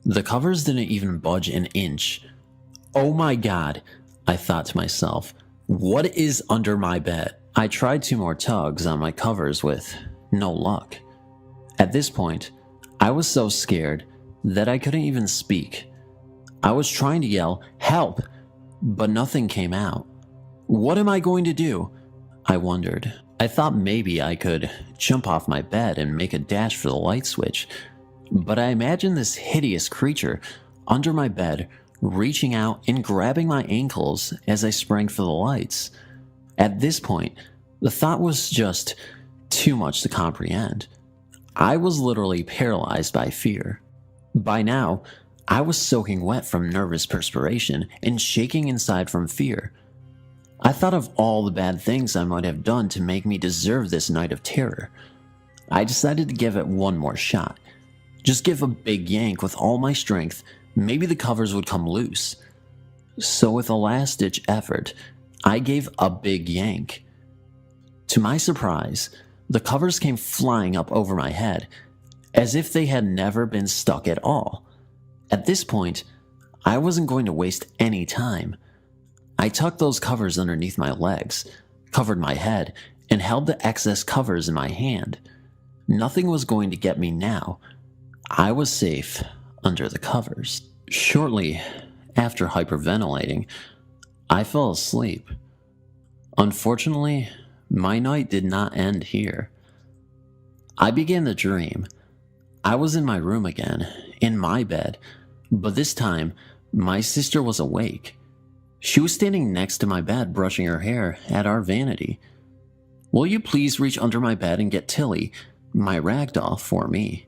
The covers didn't even budge an inch. Oh my god, I thought to myself, what is under my bed? I tried 2 more tugs on my covers with no luck. At this point, I was so scared that I couldn't even speak. I was trying to yell, "Help!" but nothing came out. What am I going to do? I wondered. I thought maybe I could jump off my bed and make a dash for the light switch, but I imagined this hideous creature under my bed reaching out and grabbing my ankles as I sprang for the lights. At this point, the thought was just too much to comprehend. I was literally paralyzed by fear. By now, I was soaking wet from nervous perspiration and shaking inside from fear. I thought of all the bad things I might have done to make me deserve this night of terror. I decided to give it one more shot. Just give a big yank with all my strength, maybe the covers would come loose. So with a last-ditch effort, I gave a big yank. To my surprise, the covers came flying up over my head, as if they had never been stuck at all. At this point, I wasn't going to waste any time. I tucked those covers underneath my legs, covered my head, and held the excess covers in my hand. Nothing was going to get me now. I was safe under the covers. Shortly after hyperventilating, I fell asleep. Unfortunately, my night did not end here. I began to dream. I was in my room again, in my bed, but this time, my sister was awake. She was standing next to my bed brushing her hair at our vanity. "Will you please reach under my bed and get Tilly, my ragdoll, for me?"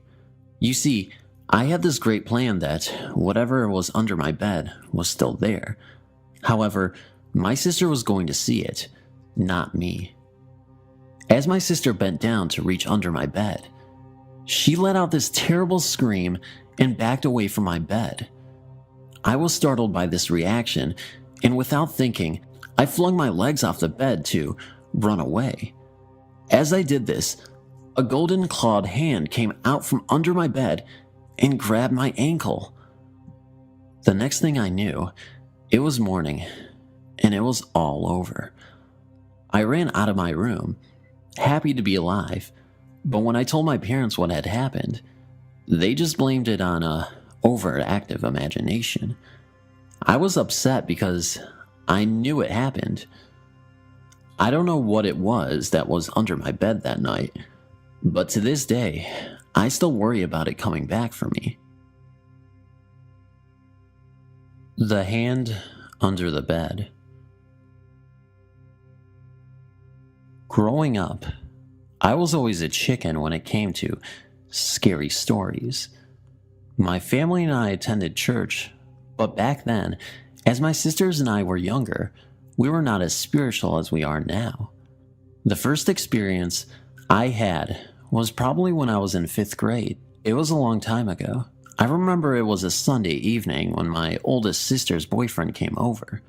You see, I had this great plan that whatever was under my bed was still there. However, my sister was going to see it, not me. As my sister bent down to reach under my bed, she let out this terrible scream and backed away from my bed. I was startled by this reaction, and without thinking, I flung my legs off the bed to run away. As I did this, a golden clawed hand came out from under my bed and grabbed my ankle. The next thing I knew, it was morning, and it was all over. I ran out of my room, happy to be alive, but when I told my parents what had happened, they just blamed it on a overactive imagination. I was upset because I knew it happened. I don't know what it was that was under my bed that night, but to this day, I still worry about it coming back for me. The hand under the bed. Growing up, I was always a chicken when it came to scary stories. My family and I attended church, but back then, as my sisters and I were younger, we were not as spiritual as we are now. The first experience I had was probably when I was in 5th grade. It was a long time ago. I remember it was a Sunday evening when my oldest sister's boyfriend came over.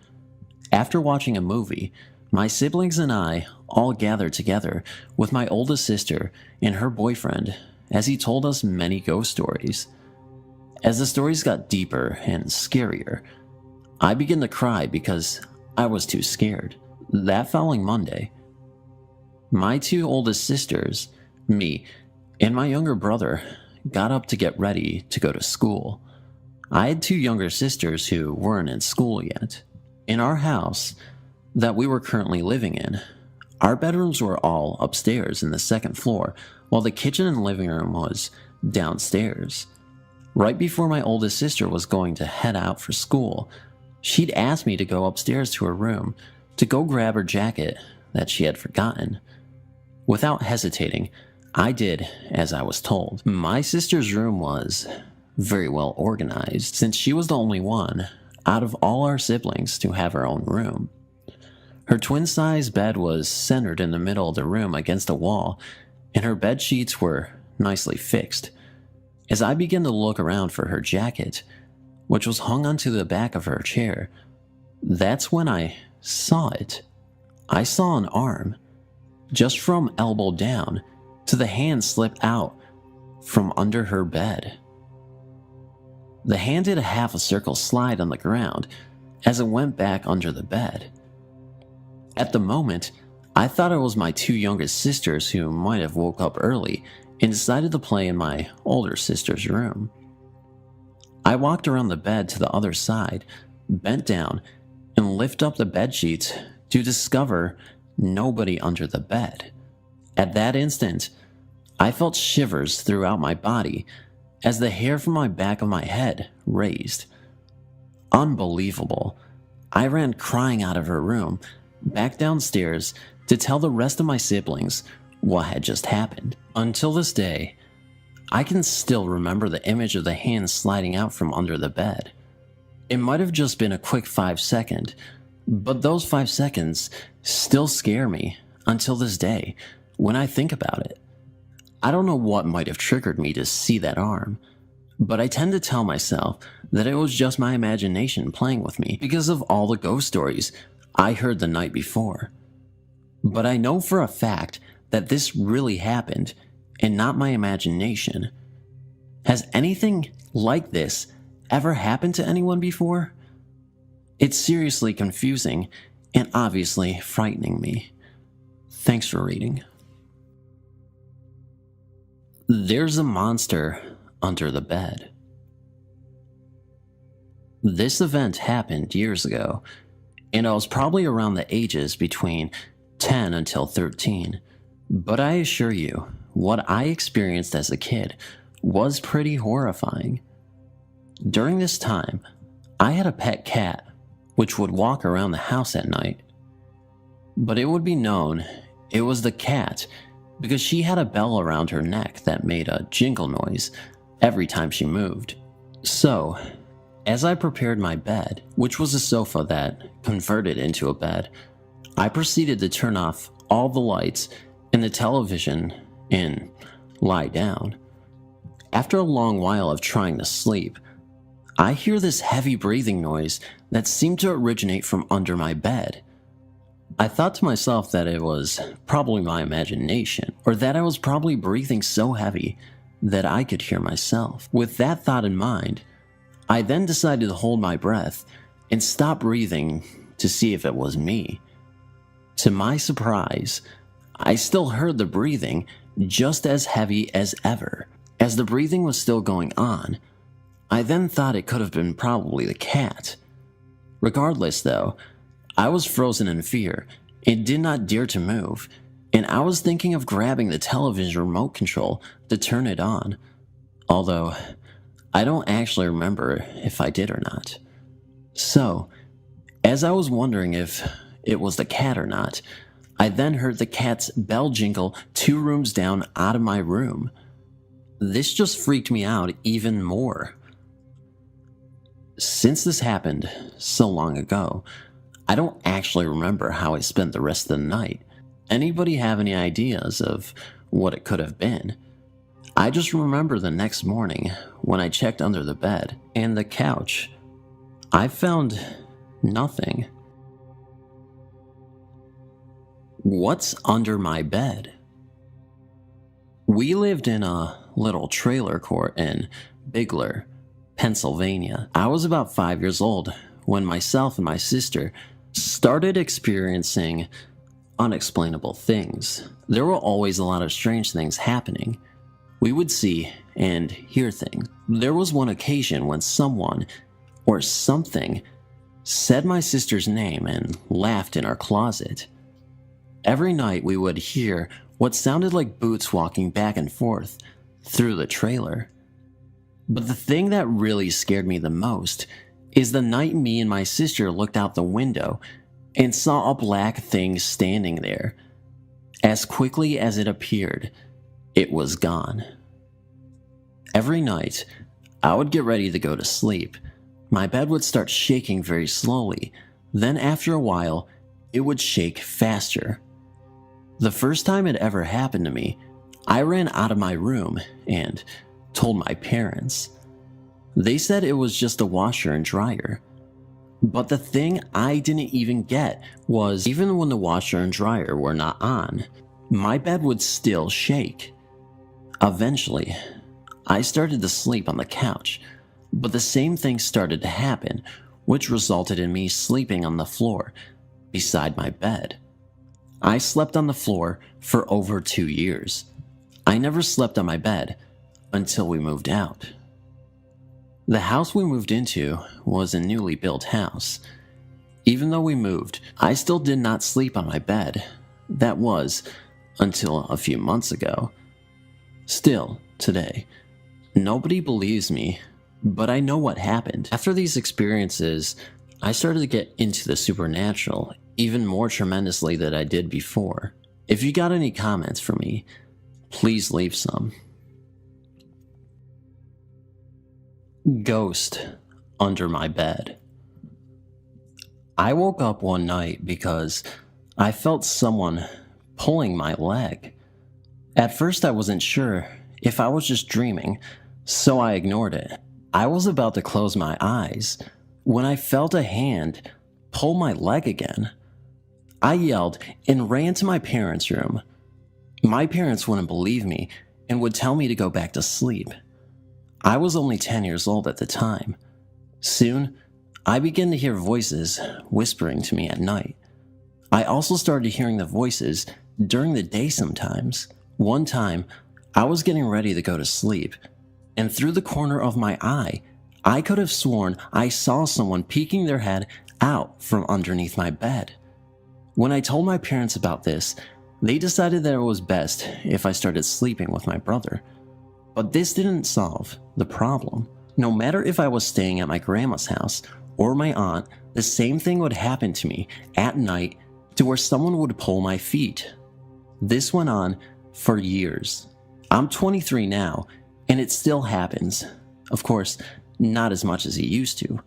After watching a movie, my siblings and I all gathered together with my oldest sister and her boyfriend as he told us many ghost stories. As the stories got deeper and scarier, I began to cry because I was too scared. That following Monday, my 2 oldest sisters, me, and my younger brother got up to get ready to go to school. I had 2 younger sisters who weren't in school yet. In our house that we were currently living in, our bedrooms were all upstairs in the 2nd floor, while the kitchen and living room was downstairs. Right before my oldest sister was going to head out for school, she'd asked me to go upstairs to her room to go grab her jacket that she had forgotten. Without hesitating, I did as I was told. My sister's room was very well organized, since she was the only one out of all our siblings to have her own room. Her twin-size bed was centered in the middle of the room against a wall, and her bed sheets were nicely fixed. As I began to look around for her jacket, which was hung onto the back of her chair, that's when I saw it. I saw an arm, just from elbow down, to the hand slip out from under her bed. The hand did a half a circle slide on the ground as it went back under the bed. At the moment, I thought it was my 2 youngest sisters who might have woke up early and decided to play in my older sister's room. I walked around the bed to the other side, bent down, and lifted up the bed sheets to discover nobody under the bed. At that instant, I felt shivers throughout my body as the hair from my back of my head raised. Unbelievable. I ran crying out of her room, back downstairs to tell the rest of my siblings what had just happened. Until this day, I can still remember the image of the hand sliding out from under the bed. It might have just been a quick 5 seconds, but those 5 seconds still scare me until this day when I think about it. I don't know what might have triggered me to see that arm, but I tend to tell myself that it was just my imagination playing with me because of all the ghost stories I heard the night before. But I know for a fact that this really happened and not my imagination. Has anything like this ever happened to anyone before? It's seriously confusing and obviously frightening me. Thanks for reading. There's a monster under the bed. This event happened years ago, and I was probably around the ages between 10 until 13. But I assure you, what I experienced as a kid was pretty horrifying. During this time, I had a pet cat which would walk around the house at night. But it would be known it was the cat because she had a bell around her neck that made a jingle noise every time she moved. So, as I prepared my bed, which was a sofa that converted into a bed, I proceeded to turn off all the lights and the television and lie down. After a long while of trying to sleep, I hear this heavy breathing noise that seemed to originate from under my bed. I thought to myself that it was probably my imagination, or that I was probably breathing so heavy that I could hear myself. With that thought in mind, I then decided to hold my breath and stop breathing to see if it was me. To my surprise, I still heard the breathing just as heavy as ever. As the breathing was still going on, I then thought it could have been probably the cat. Regardless though, I was frozen in fear and did not dare to move, and I was thinking of grabbing the television remote control to turn it on, although I don't actually remember if I did or not. So, as I was wondering if it was the cat or not, I then heard the cat's bell jingle 2 rooms down out of my room. This just freaked me out even more. Since this happened so long ago, I don't actually remember how I spent the rest of the night. Anybody have any ideas of what it could have been? I just remember the next morning when I checked under the bed and the couch. I found nothing. What's under my bed? We lived in a little trailer court in Bigler, Pennsylvania. I was about 5 years old when myself and my sister started experiencing unexplainable things. There were always a lot of strange things happening. We would see and hear things. There was one occasion when someone or something said my sister's name and laughed in our closet. Every night we would hear what sounded like boots walking back and forth through the trailer. But the thing that really scared me the most is the night me and my sister looked out the window and saw a black thing standing there. As quickly as it appeared, it was gone. Every night, I would get ready to go to sleep. My bed would start shaking very slowly. Then after a while, it would shake faster. The first time it ever happened to me, I ran out of my room and told my parents. They said it was just a washer and dryer. But the thing I didn't even get was, even when the washer and dryer were not on, my bed would still shake. Eventually, I started to sleep on the couch, but the same thing started to happen, which resulted in me sleeping on the floor beside my bed. I slept on the floor for over 2 years. I never slept on my bed until we moved out. The house we moved into was a newly built house. Even though we moved, I still did not sleep on my bed. That was until a few months ago. Still, today, nobody believes me, but I know what happened. After these experiences, I started to get into the supernatural even more tremendously than I did before. If you got any comments for me, please leave some. Ghost under my bed. I woke up one night because I felt someone pulling my leg. At first I wasn't sure if I was just dreaming, so I ignored it. I was about to close my eyes when I felt a hand pull my leg again. I yelled and ran to my parents' room. My parents wouldn't believe me and would tell me to go back to sleep. I was only 10 years old at the time. Soon, I began to hear voices whispering to me at night. I also started hearing the voices during the day sometimes. One time, I was getting ready to go to sleep, and through the corner of my eye, I could have sworn I saw someone peeking their head out from underneath my bed. When I told my parents about this, they decided that it was best if I started sleeping with my brother. But this didn't solve the problem. No matter if I was staying at my grandma's house or my aunt, the same thing would happen to me at night to where someone would pull my feet. This went on for years. I'm 23 now, and it still happens. Of course, not as much as it used to.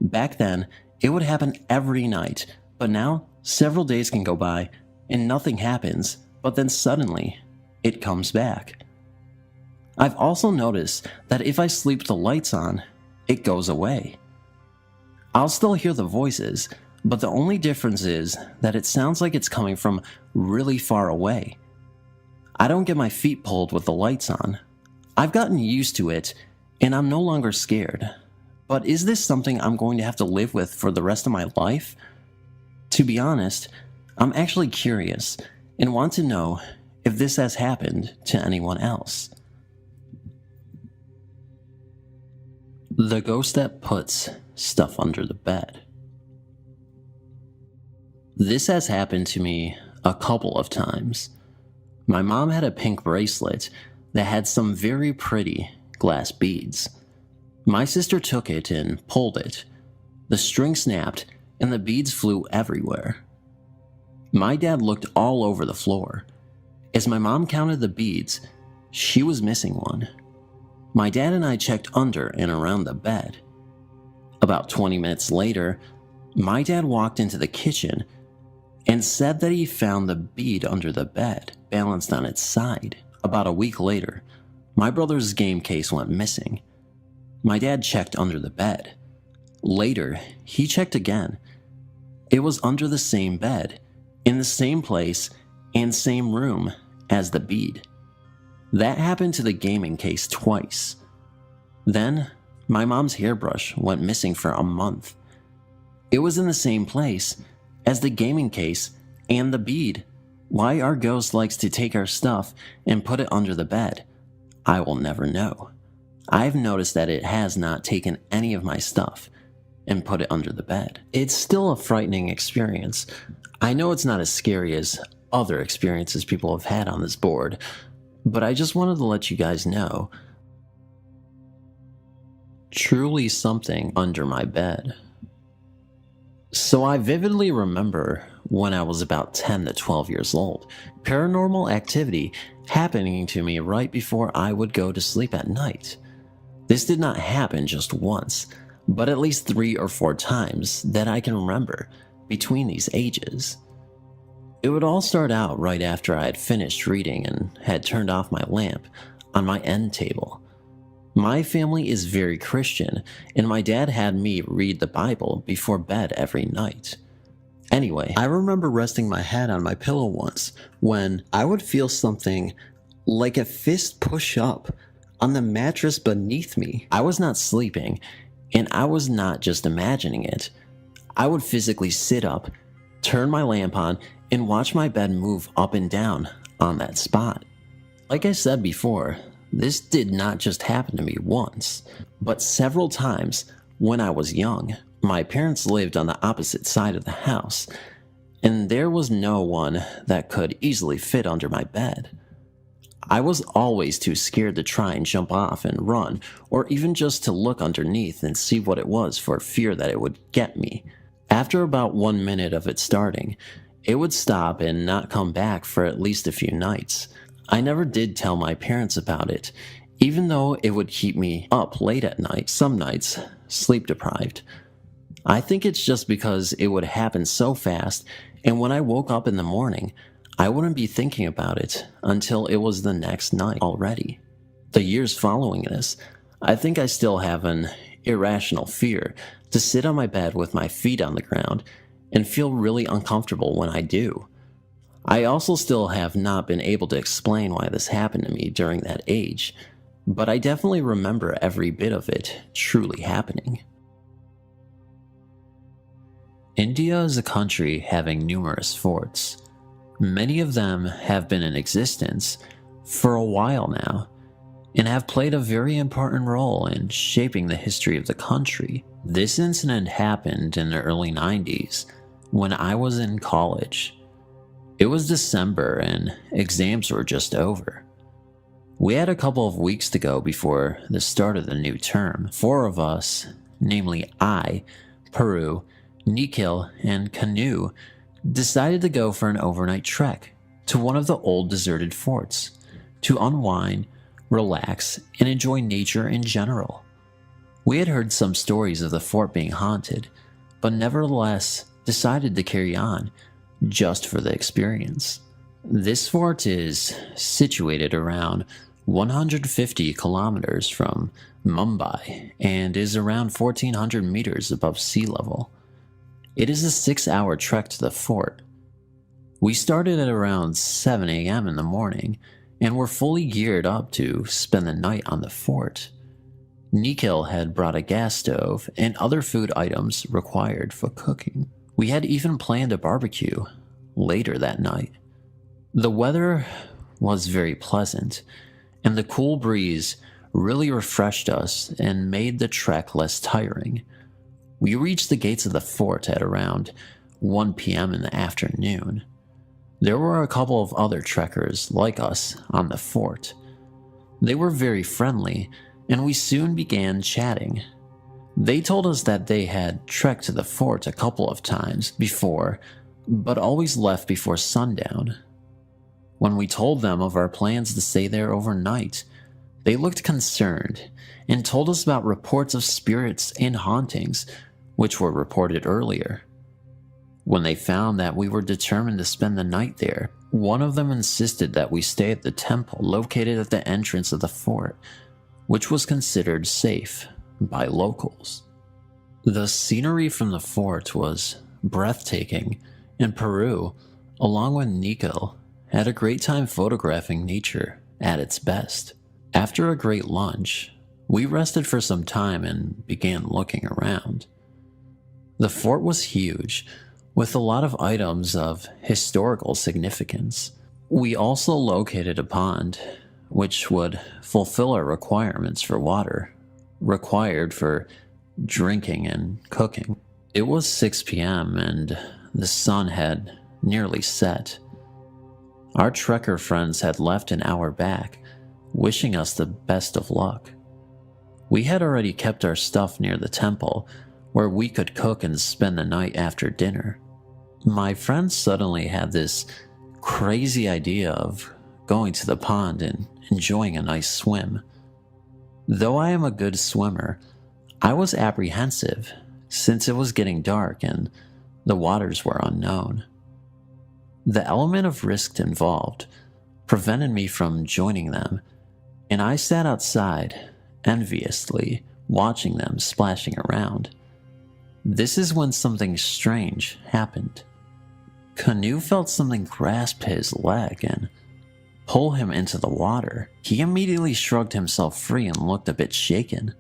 Back then, it would happen every night, but now several days can go by and nothing happens, but then suddenly, it comes back. I've also noticed that if I sleep with the lights on, it goes away. I'll still hear the voices, but the only difference is that it sounds like it's coming from really far away. I don't get my feet pulled with the lights on. I've gotten used to it, and I'm no longer scared. But is this something I'm going to have to live with for the rest of my life? To be honest, I'm actually curious and want to know if this has happened to anyone else. The ghost that puts stuff under the bed. This has happened to me a couple of times. My mom had a pink bracelet that had some very pretty glass beads. My sister took it and pulled it. The string snapped and the beads flew everywhere. My dad looked all over the floor. As my mom counted the beads, she was missing one. My dad and I checked under and around the bed. About 20 minutes later, my dad walked into the kitchen and said that he found the bead under the bed, balanced on its side. About a week later, my brother's game case went missing. My dad checked under the bed. Later, he checked again. It was under the same bed, in the same place and same room as the bead. That happened to the gaming case twice. Then, my mom's hairbrush went missing for a month. It was in the same place as the gaming case and the bead. Why our ghost likes to take our stuff and put it under the bed, I will never know. I've noticed that it has not taken any of my stuff and put it under the bed. It's still a frightening experience. I know it's not as scary as other experiences people have had on this board, but I just wanted to let you guys know. Truly something under my bed. So I vividly remember when I was about 10 to 12 years old, paranormal activity happening to me right before I would go to sleep at night. This did not happen just once, but at least 3 or 4 times that I can remember between these ages. It would all start out right after I had finished reading and had turned off my lamp on my end table. My family is very Christian, and my dad had me read the Bible before bed every night. Anyway, I remember resting my head on my pillow once when I would feel something like a fist push up on the mattress beneath me. I was not sleeping, and I was not just imagining it. I would physically sit up, turn my lamp on, and watch my bed move up and down on that spot. Like I said before, this did not just happen to me once, but several times when I was young, My parents lived on the opposite side of the house, and there was no one that could easily fit under my bed. I was always too scared to try and jump off and run, or even just to look underneath and see what it was for fear that it would get me. After about 1 minute of it starting, it would stop and not come back for at least a few nights. I never did tell my parents about it, even though it would keep me up late at night, some nights, sleep deprived. I think it's just because it would happen so fast, and when I woke up in the morning, I wouldn't be thinking about it until it was the next night already. The years following this, I think I still have an irrational fear to sit on my bed with my feet on the ground and feel really uncomfortable when I do. I also still have not been able to explain why this happened to me during that age, but I definitely remember every bit of it truly happening. India is a country having numerous forts. Many of them have been in existence for a while now and have played a very important role in shaping the history of the country. This incident happened in the early 90s when I was in college. It was December and exams were just over. We had a couple of weeks to go before the start of the new term. 4 of us, namely I, Peru, Nikhil, and Canoe, decided to go for an overnight trek to one of the old deserted forts to unwind, relax, and enjoy nature in general. We had heard some stories of the fort being haunted, but nevertheless decided to carry on just for the experience. This fort is situated around 150 kilometers from Mumbai and is around 1,400 meters above sea level. It is a 6-hour trek to the fort. We started at around 7 a.m. in the morning and were fully geared up to spend the night on the fort. Nikhil had brought a gas stove and other food items required for cooking. We had even planned a barbecue later that night. The weather was very pleasant, and the cool breeze really refreshed us and made the trek less tiring. We reached the gates of the fort at around 1 p.m. in the afternoon. There were a couple of other trekkers like us on the fort. They were very friendly, and we soon began chatting. They told us that they had trekked to the fort a couple of times before, but always left before sundown. When we told them of our plans to stay there overnight, they looked concerned and told us about reports of spirits and hauntings which were reported earlier. When they found that we were determined to spend the night there, one of them insisted that we stay at the temple located at the entrance of the fort, which was considered safe by locals. The scenery from the fort was breathtaking, and Peru, along with Nico, had a great time photographing nature at its best. After a great lunch, we rested for some time and began looking around. The fort was huge, with a lot of items of historical significance. We also located a pond, which would fulfill our requirements for water, required for drinking and cooking. It was 6 p.m. and the sun had nearly set. Our trekker friends had left an hour back, wishing us the best of luck. We had already kept our stuff near the temple, where we could cook and spend the night after dinner. My friends suddenly had this crazy idea of going to the pond and enjoying a nice swim. Though I am a good swimmer, I was apprehensive since it was getting dark and the waters were unknown. The element of risk involved prevented me from joining them, and I sat outside, enviously watching them splashing around. This is when something strange happened. Canoe felt something grasp his leg and pull him into the water. He immediately shrugged himself free and looked a bit shaken.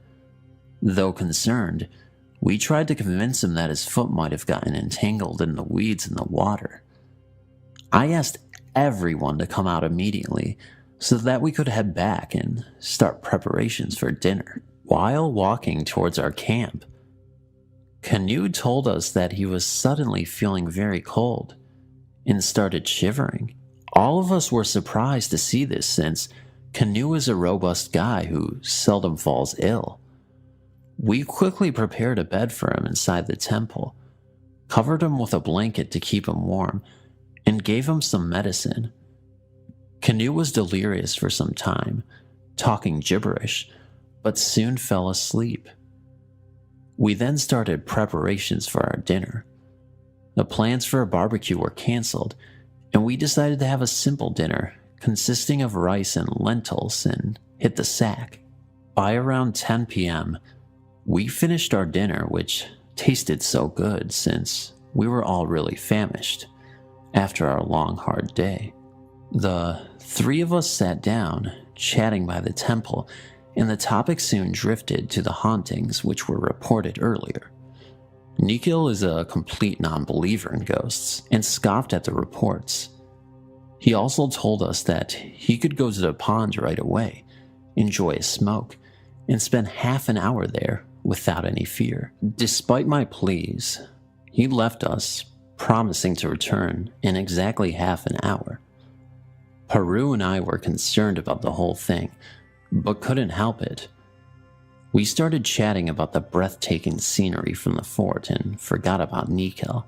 Though concerned, we tried to convince him that his foot might have gotten entangled in the weeds in the water. I asked everyone to come out immediately so that we could head back and start preparations for dinner. While walking towards our camp, Canoe told us that he was suddenly feeling very cold and started shivering. All of us were surprised to see this since Canoe is a robust guy who seldom falls ill. We quickly prepared a bed for him inside the temple, covered him with a blanket to keep him warm, and gave him some medicine. Canoe was delirious for some time, talking gibberish, but soon fell asleep. We then started preparations for our dinner. The plans for a barbecue were canceled, and we decided to have a simple dinner consisting of rice and lentils and hit the sack. By around 10 p.m., we finished our dinner, which tasted so good since we were all really famished after our long, hard day. The three of us sat down, chatting by the temple, and the topic soon drifted to the hauntings which were reported earlier. Nikhil is a complete non-believer in ghosts and scoffed at the reports. He also told us that he could go to the pond right away, enjoy a smoke, and spend half an hour there without any fear. Despite my pleas, he left us, promising to return in exactly half an hour. Peru and I were concerned about the whole thing, but couldn't help it. We started chatting about the breathtaking scenery from the fort and forgot about Nikhil.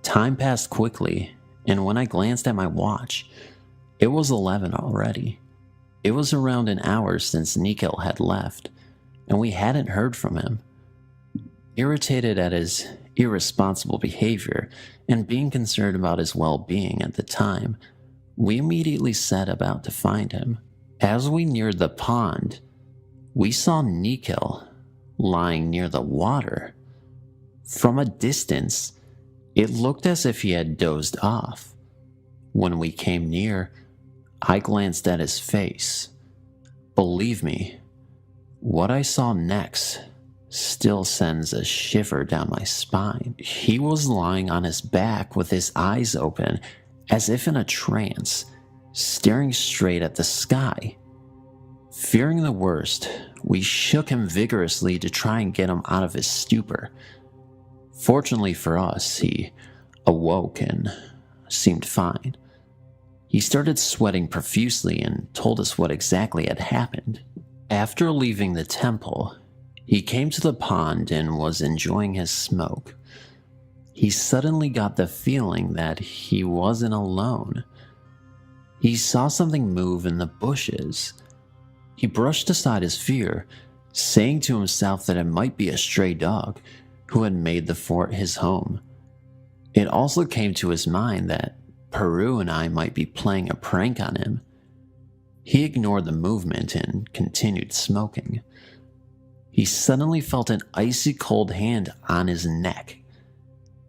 Time passed quickly, and when I glanced at my watch, it was 11 already. It was around an hour since Nikhil had left, and we hadn't heard from him. Irritated at his irresponsible behavior and being concerned about his well-being at the time, we immediately set about to find him. As we neared the pond, we saw Nikhil lying near the water. From a distance, it looked as if he had dozed off. When we came near, I glanced at his face. Believe me, what I saw next still sends a shiver down my spine. He was lying on his back with his eyes open, as if in a trance, staring straight at the sky. Fearing the worst, we shook him vigorously to try and get him out of his stupor. Fortunately for us, he awoke and seemed fine. He started sweating profusely and told us what exactly had happened. After leaving the temple, he came to the pond and was enjoying his smoke. He suddenly got the feeling that he wasn't alone. He saw something move in the bushes. He brushed aside his fear, saying to himself that it might be a stray dog who had made the fort his home. It also came to his mind that Peru and I might be playing a prank on him. He ignored the movement and continued smoking. He suddenly felt an icy cold hand on his neck.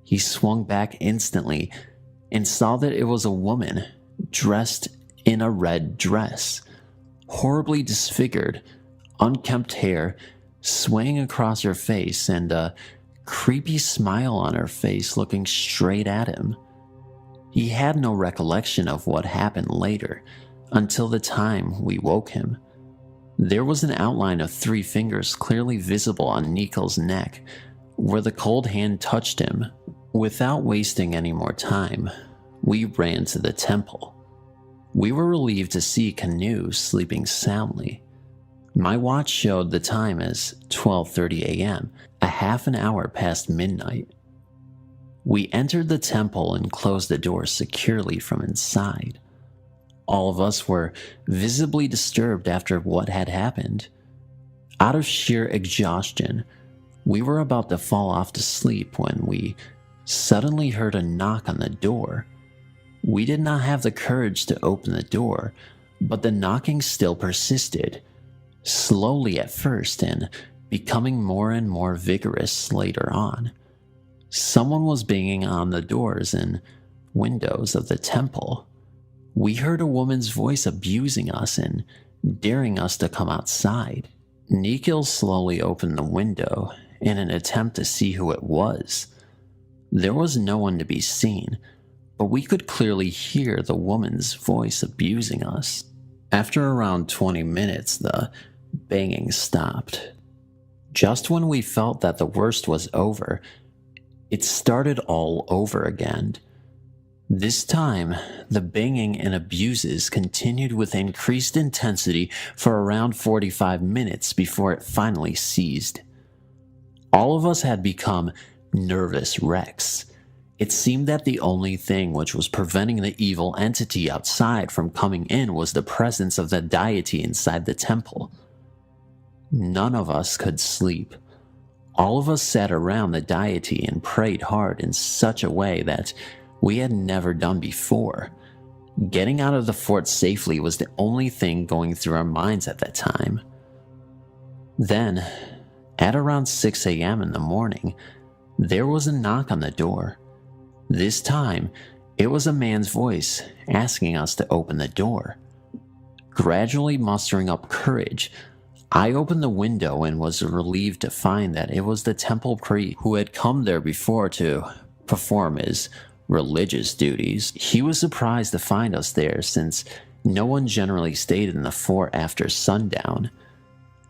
He swung back instantly and saw that it was a woman dressed in a red dress, horribly disfigured, unkempt hair swaying across her face, and a creepy smile on her face looking straight at him. He had no recollection of what happened later until the time we woke him. There was an outline of 3 fingers clearly visible on Nikhil's neck, where the cold hand touched him. Without wasting any more time, we ran to the temple. We were relieved to see Canoe sleeping soundly. My watch showed the time as 12:30 a.m., a half an hour past midnight. We entered the temple and closed the door securely from inside. All of us were visibly disturbed after what had happened. Out of sheer exhaustion, we were about to fall off to sleep when we suddenly heard a knock on the door. We did not have the courage to open the door, but the knocking still persisted, slowly at first and becoming more and more vigorous later on. Someone was banging on the doors and windows of the temple. We heard a woman's voice abusing us and daring us to come outside. Nikhil slowly opened the window in an attempt to see who it was. There was no one to be seen, but we could clearly hear the woman's voice abusing us. After around 20 minutes, the banging stopped. Just when we felt that the worst was over, it started all over again. This time, the banging and abuses continued with increased intensity for around 45 minutes before it finally ceased. All of us had become nervous wrecks. It seemed that the only thing which was preventing the evil entity outside from coming in was the presence of the deity inside the temple. None of us could sleep. All of us sat around the deity and prayed hard in such a way that we had never done before. Getting out of the fort safely was the only thing going through our minds at that time. Then, at around 6 a.m. in the morning, there was a knock on the door. This time, it was a man's voice asking us to open the door. Gradually mustering up courage, I opened the window and was relieved to find that it was the temple priest who had come there before to perform his religious duties. He was surprised to find us there since no one generally stayed in the fort after sundown.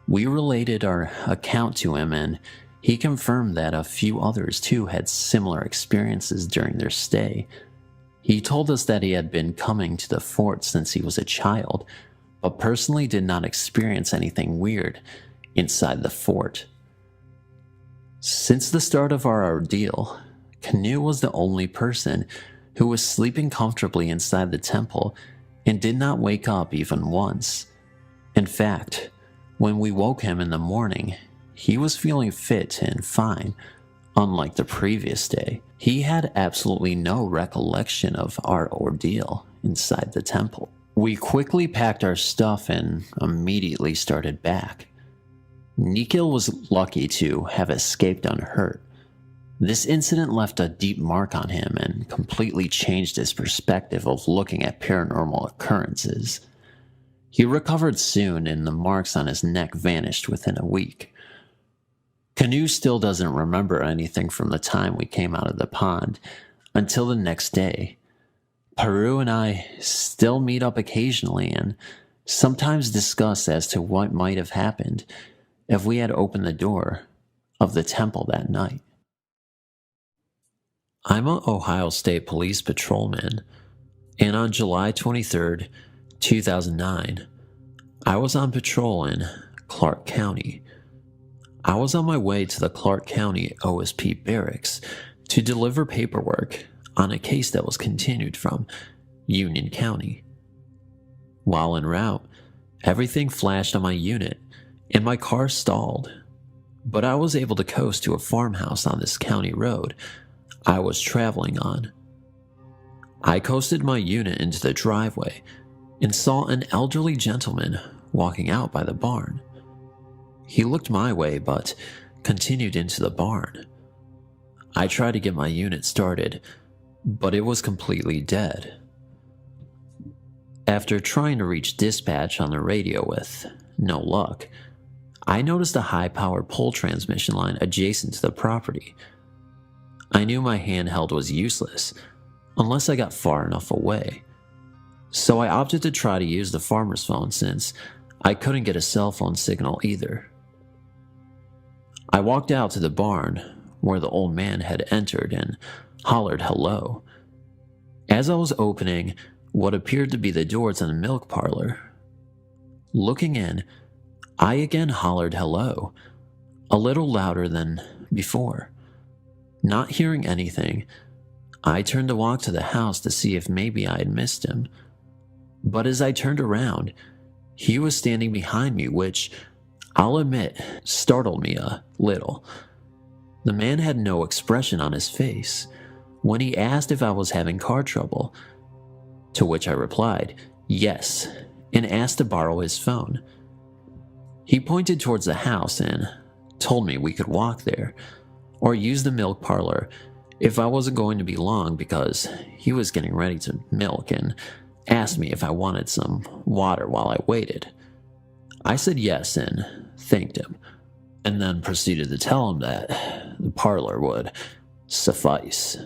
We related our account to him and he confirmed that a few others too had similar experiences during their stay. He told us that he had been coming to the fort since he was a child, but personally did not experience anything weird inside the fort. Since the start of our ordeal, Canoe was the only person who was sleeping comfortably inside the temple and did not wake up even once. In fact, when we woke him in the morning, he was feeling fit and fine, unlike the previous day. He had absolutely no recollection of our ordeal inside the temple. We quickly packed our stuff and immediately started back. Nikhil was lucky to have escaped unhurt. This incident left a deep mark on him and completely changed his perspective of looking at paranormal occurrences. He recovered soon and the marks on his neck vanished within a week. Canoe still doesn't remember anything from the time we came out of the pond until the next day. Peru and I still meet up occasionally and sometimes discuss as to what might have happened if we had opened the door of the temple that night. I'm an Ohio State Police patrolman, and on July 23rd, 2009, I was on patrol in Clark County. I was on my way to the Clark County OSP barracks to deliver paperwork on a case that was continued from Union County. While en route, everything flashed on my unit and my car stalled, but I was able to coast to a farmhouse on this county road I was traveling on. I coasted my unit into the driveway and saw an elderly gentleman walking out by the barn. He looked my way but continued into the barn. I tried to get my unit started, but it was completely dead. After trying to reach dispatch on the radio with no luck, I noticed a high-powered pole transmission line adjacent to the property. I knew my handheld was useless unless I got far enough away, so I opted to try to use the farmer's phone since I couldn't get a cell phone signal either. I walked out to the barn where the old man had entered and hollered hello. As I was opening what appeared to be the door to the milk parlor, looking in, I again hollered hello, a little louder than before. Not hearing anything, I turned to walk to the house to see if maybe I had missed him. But as I turned around, he was standing behind me, which, I'll admit, startled me a little. The man had no expression on his face when he asked if I was having car trouble, to which I replied, yes, and asked to borrow his phone. He pointed towards the house and told me we could walk there, or use the milk parlor if I wasn't going to be long because he was getting ready to milk and asked me if I wanted some water while I waited. I said yes and thanked him, and then proceeded to tell him that the parlor would suffice.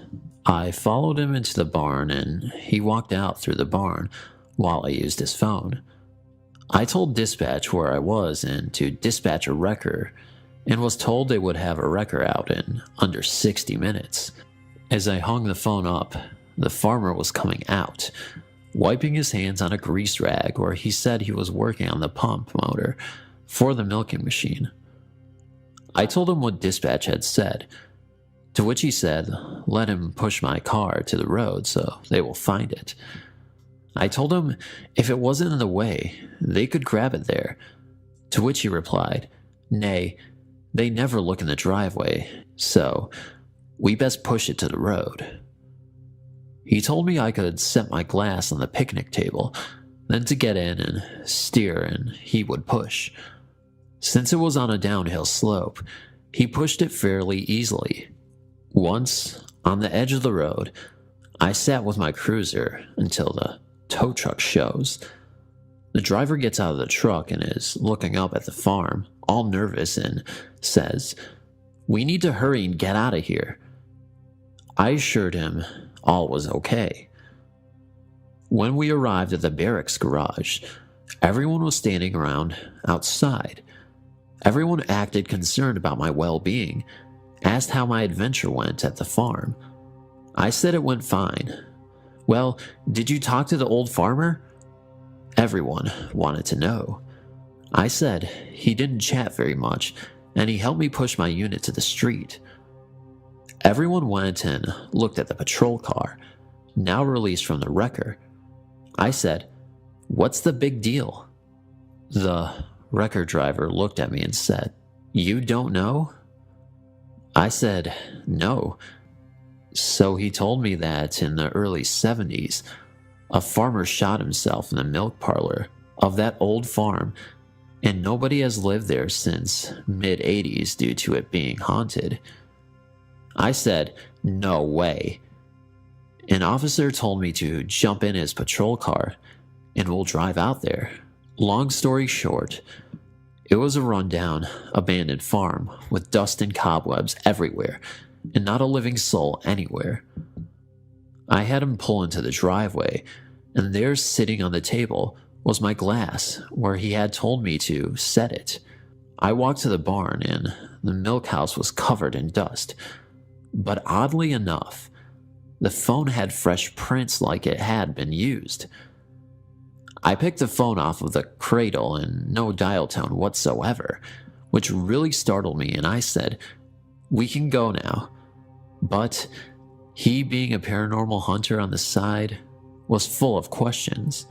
I followed him into the barn and he walked out through the barn while I used his phone. I told dispatch where I was and to dispatch a wrecker and was told they would have a wrecker out in under 60 minutes. As I hung the phone up, the farmer was coming out, wiping his hands on a grease rag where he said he was working on the pump motor for the milking machine. I told him what dispatch had said, to which he said, let him push my car to the road so they will find it. I told him if it wasn't in the way, they could grab it there, to which he replied, nay, they never look in the driveway, so we best push it to the road. He told me I could set my glass on the picnic table, then to get in and steer and he would push. Since it was on a downhill slope, he pushed it fairly easily. Once, on the edge of the road, I sat with my cruiser until the tow truck shows. The driver gets out of the truck and is looking up at the farm, all nervous, and says, we need to hurry and get out of here. I assured him all was okay. When we arrived at the barracks garage, everyone was standing around outside. Everyone acted concerned about my well-being, asked how my adventure went at the farm. I said it went fine. Well, did you talk to the old farmer? Everyone wanted to know. I said he didn't chat very much, and he helped me push my unit to the street. Everyone went and looked at the patrol car, now released from the wrecker. I said, what's the big deal? The wrecker driver looked at me and said, you don't know? I said, no. So he told me that in the early 70s, a farmer shot himself in the milk parlor of that old farm, and nobody has lived there since mid-80s due to it being haunted. I said, no way. An officer told me to jump in his patrol car and we'll drive out there. Long story short, it was a rundown, abandoned farm with dust and cobwebs everywhere and not a living soul anywhere. I had him pull into the driveway, and there sitting on the table was my glass where he had told me to set it. I walked to the barn and the milk house was covered in dust, but oddly enough, the phone had fresh prints like it had been used. I picked the phone off of the cradle and no dial tone whatsoever, which really startled me, and I said, we can go now. But he, being a paranormal hunter on the side, was full of questions.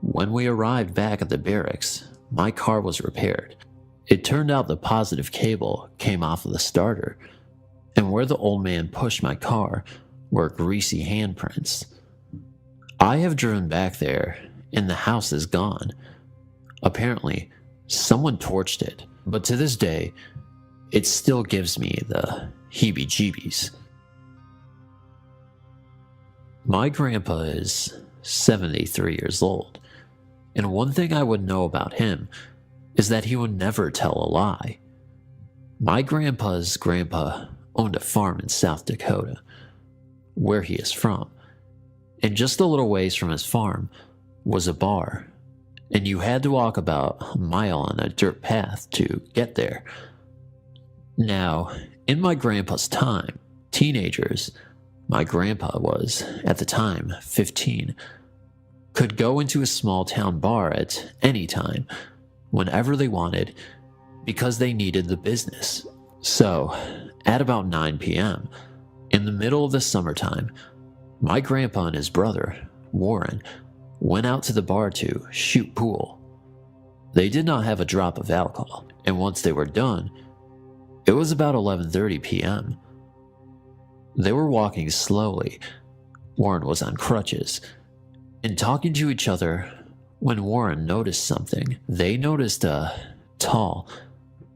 When we arrived back at the barracks, my car was repaired. It turned out the positive cable came off of the starter, and where the old man pushed my car were greasy handprints. I have driven back there, and the house is gone. Apparently, someone torched it, but to this day, it still gives me the heebie-jeebies. My grandpa is 73 years old, and one thing I would know about him is that he would never tell a lie. My grandpa's grandpa owned a farm in South Dakota, where he is from, and just a little ways from his farm was a bar, and you had to walk about a mile on a dirt path to get there. Now, in my grandpa's time, teenagers, my grandpa was, at the time, 15, could go into a small town bar at any time, whenever they wanted, because they needed the business. So, at about 9 p.m., in the middle of the summertime, my grandpa and his brother, Warren, went out to the bar to shoot pool. They did not have a drop of alcohol, and once they were done, it was about 11:30 p.m. They were walking slowly. Warren was on crutches, and talking to each other when Warren noticed something. They noticed a tall,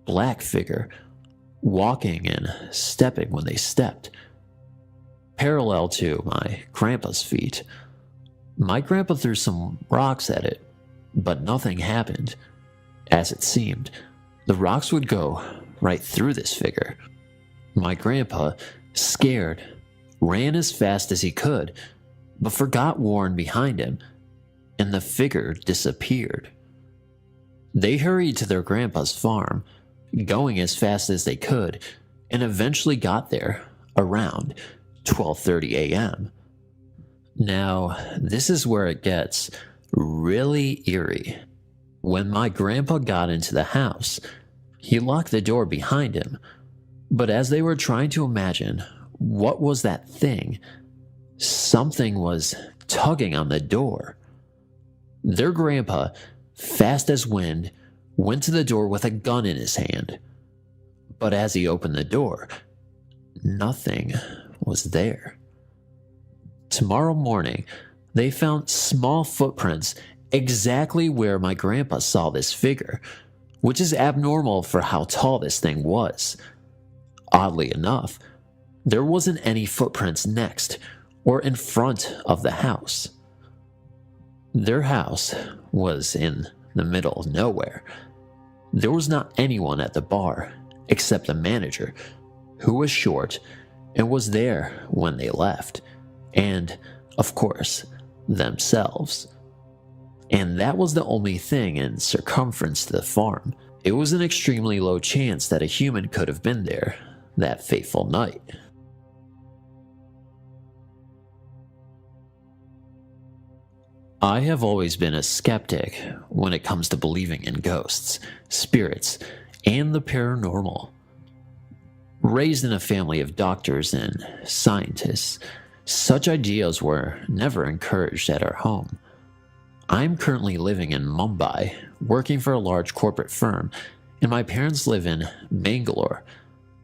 black figure walking and stepping when they stepped, parallel to my grandpa's feet. My grandpa threw some rocks at it, but nothing happened. As it seemed, the rocks would go right through this figure. My grandpa, scared, ran as fast as he could, but forgot Warren behind him, and the figure disappeared. They hurried to their grandpa's farm, going as fast as they could, and eventually got there around 12:30 a.m. Now, this is where it gets really eerie. When my grandpa got into the house, he locked the door behind him, but as they were trying to imagine what was that thing, something was tugging on the door. Their grandpa, fast as wind, went to the door with a gun in his hand. But as he opened the door, nothing was there. Tomorrow morning, they found small footprints exactly where my grandpa saw this figure, which is abnormal for how tall this thing was. Oddly enough, there wasn't any footprints next or in front of the house. Their house was in the middle of nowhere. There was not anyone at the bar except the manager, who was short and was there when they left, and, of course, themselves. And that was the only thing in circumference to the farm. It was an extremely low chance that a human could have been there that fateful night. I have always been a skeptic when it comes to believing in ghosts, spirits, and the paranormal. Raised in a family of doctors and scientists, such ideas were never encouraged at our home. I'm currently living in Mumbai, working for a large corporate firm, and my parents live in Bangalore.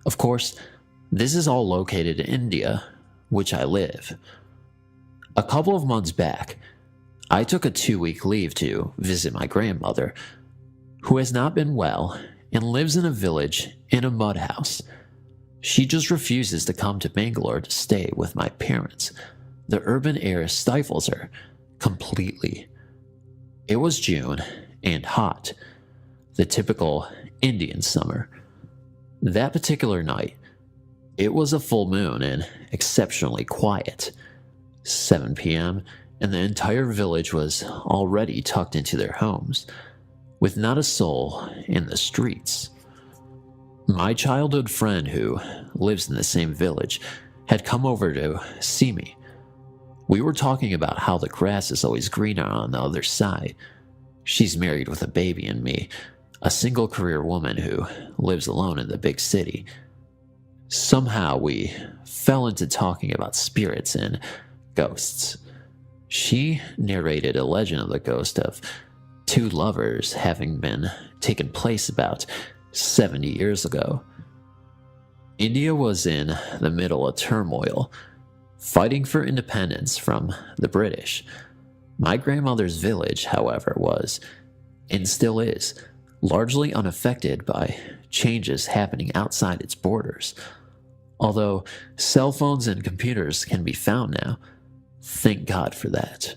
Of course, this is all located in India, which I live. A couple of months back, I took a 2-week leave to visit my grandmother, who has not been well and lives in a village in a mud house. She just refuses to come to Bangalore to stay with my parents. The urban air stifles her completely. It was June and hot, the typical Indian summer. That particular night, it was a full moon and exceptionally quiet. 7 p.m., and the entire village was already tucked into their homes, with not a soul in the streets. My childhood friend, who lives in the same village, had come over to see me. We were talking about how the grass is always greener on the other side. She's married with a baby and me, a single career woman who lives alone in the big city. Somehow we fell into talking about spirits and ghosts. She narrated a legend of the ghost of 2 lovers having been taken place about 70 years ago. India was in the middle of turmoil, fighting for independence from the British. My grandmother's village, however, was, and still is, largely unaffected by changes happening outside its borders. Although cell phones and computers can be found now, thank God for that.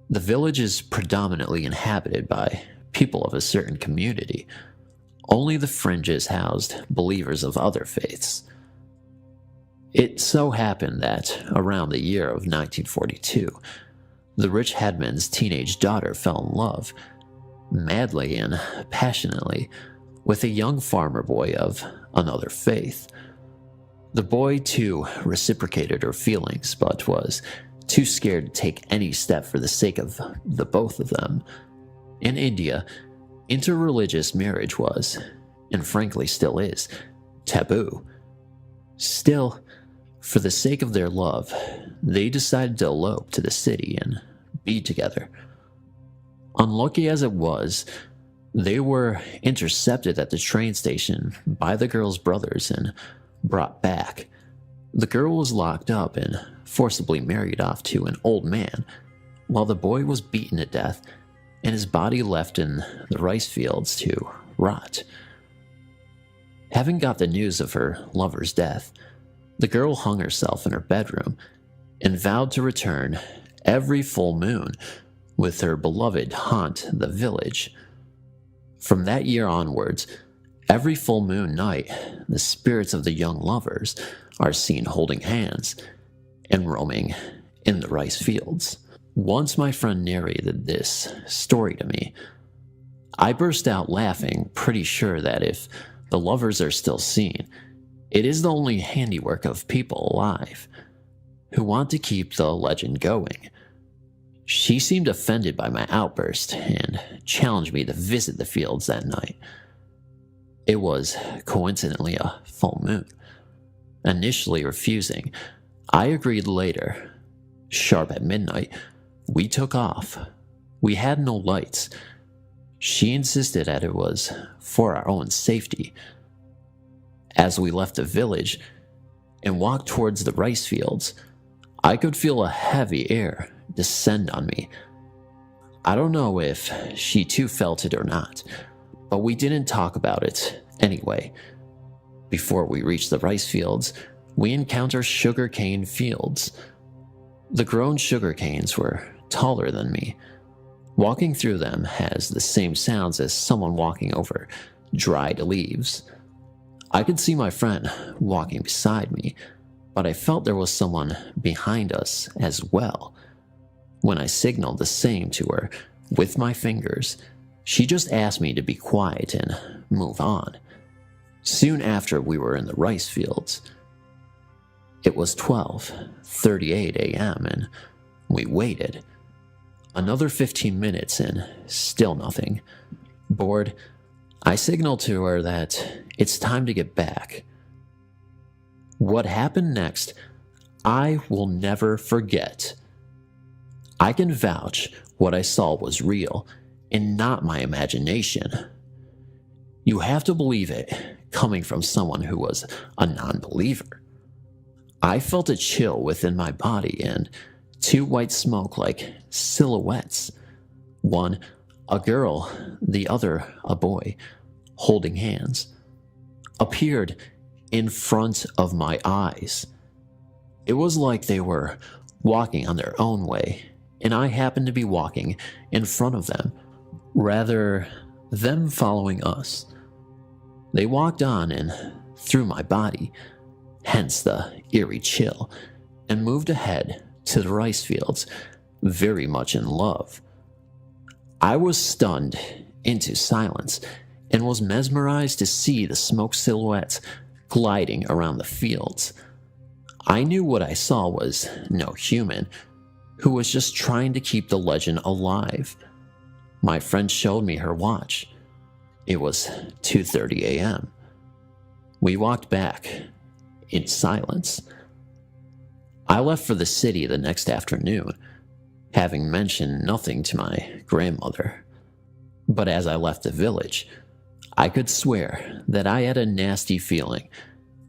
The village is predominantly inhabited by people of a certain community. Only the fringes housed believers of other faiths. It so happened that around the year of 1942, the rich headman's teenage daughter fell in love, madly and passionately, with a young farmer boy of another faith. The boy, too, reciprocated her feelings, but was too scared to take any step for the sake of the both of them. In India, interreligious marriage was, and frankly still is, taboo. Still, for the sake of their love, they decided to elope to the city and be together. Unlucky as it was, they were intercepted at the train station by the girl's brothers and brought back. The girl was locked up and forcibly married off to an old man, while the boy was beaten to death and his body left in the rice fields to rot. Having got the news of her lover's death, the girl hung herself in her bedroom and vowed to return every full moon with her beloved haunt the village. From that year onwards, every full moon night, the spirits of the young lovers are seen holding hands and roaming in the rice fields. Once my friend narrated this story to me, I burst out laughing, pretty sure that if The lovers are still seen. It is the only handiwork of people alive who want to keep the legend going. She seemed offended by my outburst and challenged me to visit the fields that night. It was coincidentally a full moon. Initially refusing, I agreed later. Sharp at midnight, we took off. We had no lights. She insisted that it was for our own safety. As we left the village and walked towards the rice fields, I could feel a heavy air descend on me. I don't know if she too felt it or not, but we didn't talk about it anyway. Before we reached the rice fields, we encountered sugarcane fields. The grown sugarcanes were taller than me. Walking through them has the same sounds as someone walking over dried leaves. I could see my friend walking beside me, but I felt there was someone behind us as well. When I signaled the same to her with my fingers, she just asked me to be quiet and move on. Soon after, we were in the rice fields. It was 12:38 a.m. and we waited. Another 15 minutes and still nothing. Bored, I signaled to her that it's time to get back. What happened next, I will never forget. I can vouch what I saw was real and not my imagination. You have to believe it coming from someone who was a non-believer. I felt a chill within my body and two white smoke-like silhouettes. One, a girl, the other, a boy, holding hands, appeared in front of my eyes. It was like they were walking on their own way, and I happened to be walking in front of them, rather them following us. They walked on and through my body, hence the eerie chill, and moved ahead to the rice fields, very much in love. I was stunned into silence and was mesmerized to see the smoke silhouettes gliding around the fields. I knew what I saw was no human, who was just trying to keep the legend alive. My friend showed me her watch. It was 2:30 a.m. We walked back in silence. I left for the city the next afternoon, having mentioned nothing to my grandmother. But as I left the village, I could swear that I had a nasty feeling,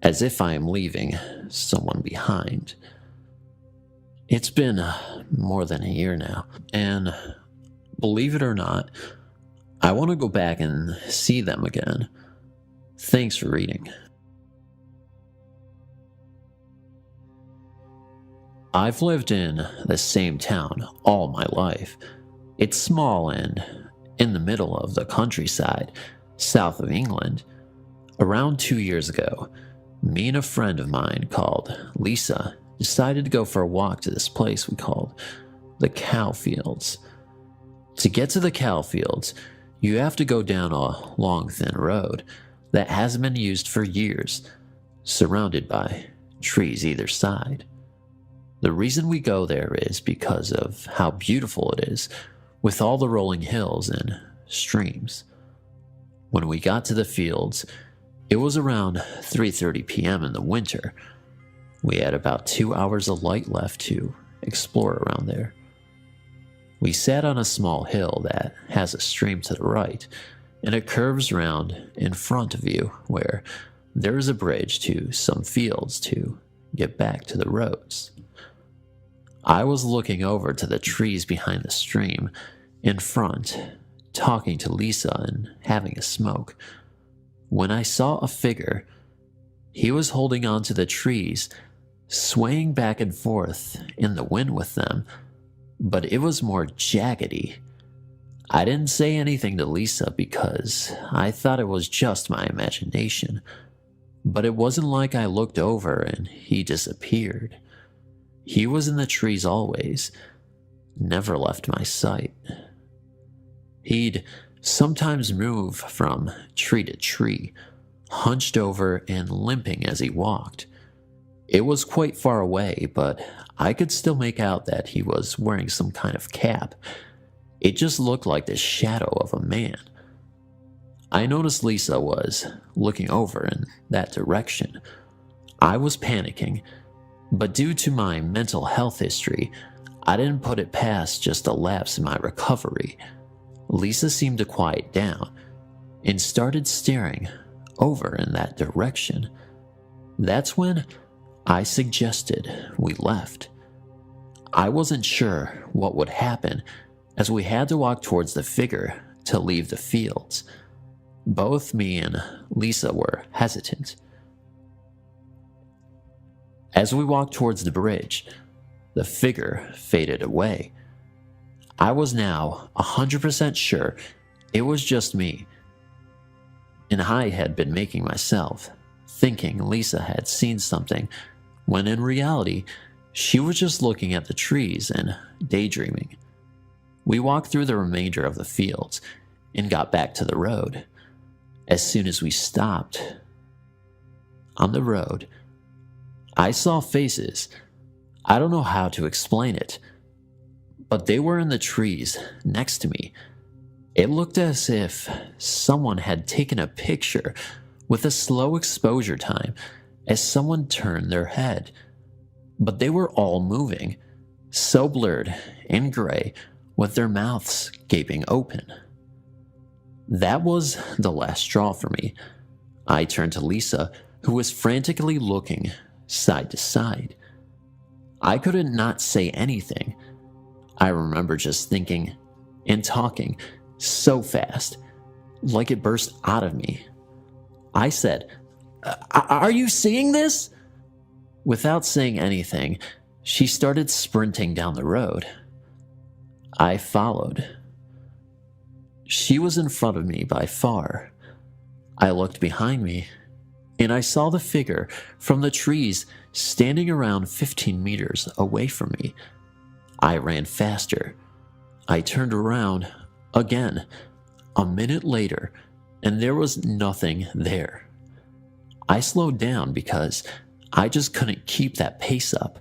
as if I am leaving someone behind. It's been more than a year now, and believe it or not, I want to go back and see them again. Thanks for reading. I've lived in the same town all my life. It's small and in the middle of the countryside, south of England. Around 2 years ago, me and a friend of mine called Lisa decided to go for a walk to this place we called the cow fields. To get to the cow fields, you have to go down a long, thin road that hasn't been used for years, surrounded by trees either side. The reason we go there is because of how beautiful it is, with all the rolling hills and streams. When we got to the fields, it was around 3:30 p.m. in the winter. We had about 2 hours of light left to explore around there. We sat on a small hill that has a stream to the right, and it curves round in front of you where there is a bridge to some fields to get back to the roads. I was looking over to the trees behind the stream in front, talking to Lisa and having a smoke, when I saw a figure. He was holding on to the trees, swaying back and forth in the wind with them, but it was more jaggedy. I didn't say anything to Lisa because I thought it was just my imagination, but it wasn't like I looked over and he disappeared. He was in the trees always, never left my sight. He'd sometimes move from tree to tree, hunched over and limping as he walked. It was quite far away, but I could still make out that he was wearing some kind of cap. It just looked like the shadow of a man. I noticed Lisa was looking over in that direction. I was panicking, but due to my mental health history, I didn't put it past just a lapse in my recovery. Lisa seemed to quiet down and started staring over in that direction. That's when I suggested we left. I wasn't sure what would happen, as we had to walk towards the figure to leave the fields. Both me and Lisa were hesitant. As we walked towards the bridge, the figure faded away. I was now 100% sure it was just me, and I had been making myself thinking Lisa had seen something, when in reality, she was just looking at the trees and daydreaming. We walked through the remainder of the fields and got back to the road. As soon as we stopped on the road, I saw faces. I don't know how to explain it, but they were in the trees next to me. It looked as if someone had taken a picture with a slow exposure time as someone turned their head, but they were all moving, so blurred and gray, with their mouths gaping open. That was the last straw for me. I turned to Lisa, who was frantically looking side to side. I couldn't not say anything. I remember just thinking and talking so fast, like it burst out of me. I said, "Are you seeing this?" Without saying anything, she started sprinting down the road. I followed. She was in front of me by far. I looked behind me, and I saw the figure from the trees standing around 15 meters away from me. I ran faster. I turned around again a minute later, and there was nothing there. I slowed down because I just couldn't keep that pace up.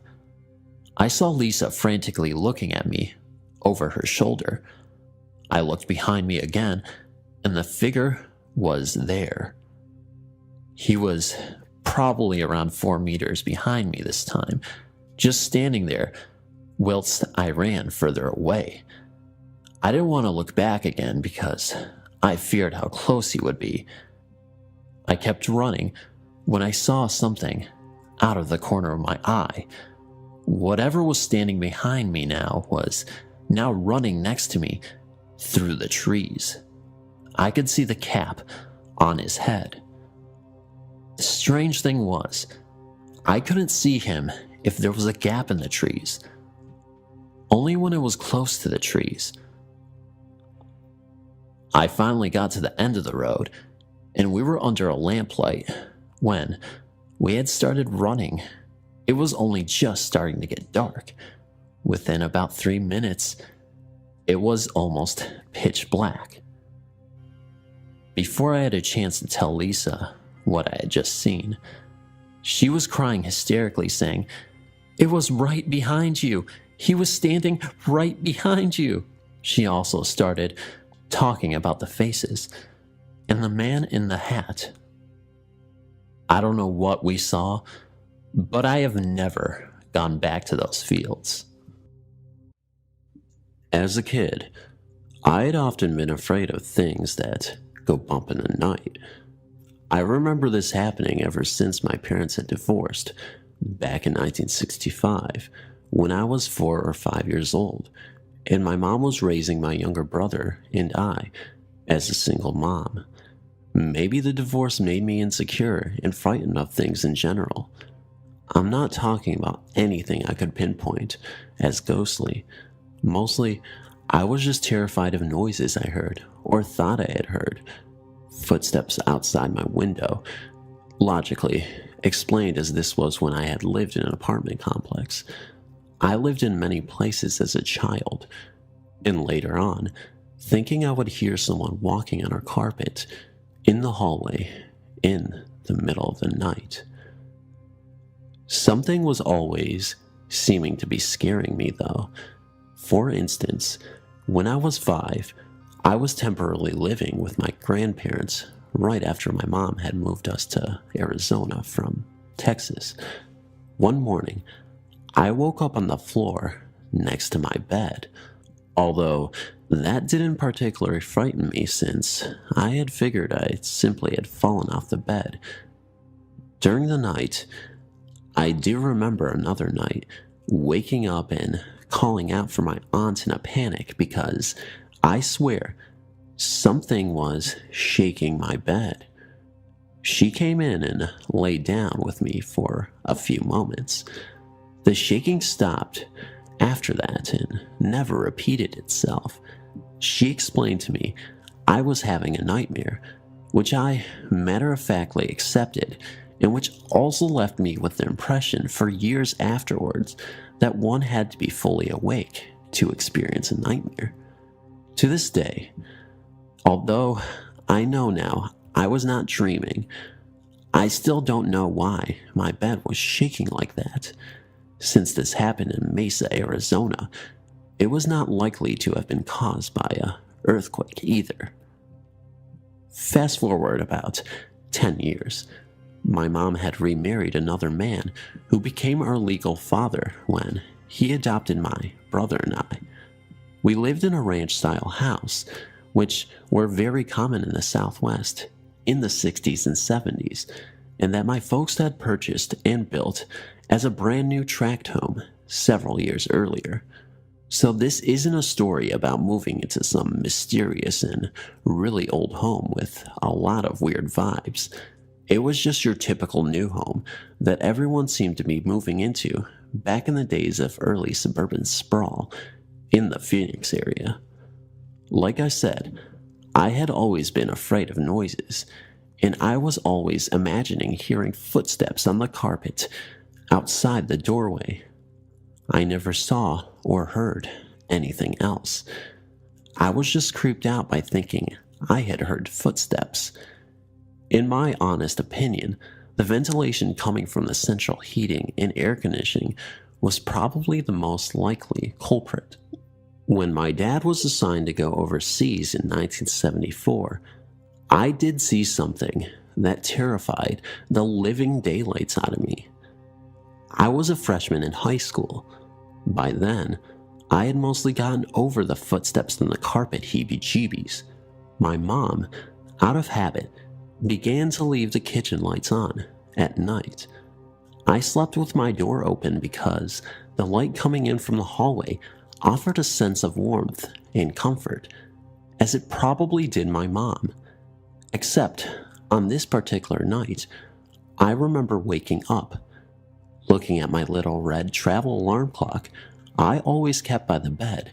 I saw Lisa frantically looking at me over her shoulder. I looked behind me again, and the figure was there. He was probably around 4 meters behind me this time, just standing there whilst I ran further away. I didn't want to look back again because I feared how close he would be. I kept running when I saw something out of the corner of my eye. Whatever was standing behind me now was now running next to me through the trees. I could see the cap on his head. The strange thing was, I couldn't see him if there was a gap in the trees, only when it was close to the trees. I finally got to the end of the road, and we were under a lamplight when we had started running. It was only just starting to get dark. Within about 3 minutes, it was almost pitch black. Before I had a chance to tell Lisa what I had just seen, she was crying hysterically, saying, "It was right behind you. He was standing right behind you." She also started talking about the faces and the man in the hat. I don't know what we saw, but I have never gone back to those fields. As a kid, I had often been afraid of things that go bump in the night. I remember this happening ever since my parents had divorced, back in 1965, when I was 4 or 5 years old, and my mom was raising my younger brother and I as a single mom. Maybe the divorce made me insecure and frightened of things in general. I'm not talking about anything I could pinpoint as ghostly. Mostly, I was just terrified of noises I heard or thought I had heard. Footsteps outside my window, logically explained as this was when I had lived in an apartment complex. I lived in many places as a child, and later on, thinking I would hear someone walking on our carpet, in the hallway, in the middle of the night. Something was always seeming to be scaring me, though. For instance, when I was 5, I was temporarily living with my grandparents right after my mom had moved us to Arizona from Texas. One morning, I woke up on the floor next to my bed, although that didn't particularly frighten me since I had figured I simply had fallen off the bed. During the night, I do remember another night waking up and calling out for my aunt in a panic because I swear something was shaking my bed. She came in and laid down with me for a few moments. The shaking stopped after that and never repeated itself. She explained to me I was having a nightmare, which I matter-of-factly accepted, and which also left me with the impression for years afterwards that one had to be fully awake to experience a nightmare. To this day, although I know now I was not dreaming, I still don't know why my bed was shaking like that. Since this happened in Mesa, Arizona, it was not likely to have been caused by an earthquake either. Fast forward about 10 years. My mom had remarried another man who became our legal father when he adopted my brother and I. We lived in a ranch-style house, which were very common in the Southwest in the 60s and 70s, and that my folks had purchased and built as a brand new tract home several years earlier. So this isn't a story about moving into some mysterious and really old home with a lot of weird vibes. It was just your typical new home that everyone seemed to be moving into back in the days of early suburban sprawl in the Phoenix area. Like I said, I had always been afraid of noises, and I was always imagining hearing footsteps on the carpet outside the doorway. I never saw or heard anything else. I was just creeped out by thinking I had heard footsteps. In my honest opinion, the ventilation coming from the central heating and air conditioning was probably the most likely culprit. When my dad was assigned to go overseas in 1974, I did see something that terrified the living daylights out of me. I was a freshman in high school. By then, I had mostly gotten over the footsteps in the carpet heebie-jeebies. My mom, out of habit, began to leave the kitchen lights on at night. I slept with my door open because the light coming in from the hallway offered a sense of warmth and comfort, as it probably did my mom. Except, on this particular night, I remember waking up, looking at my little red travel alarm clock I always kept by the bed.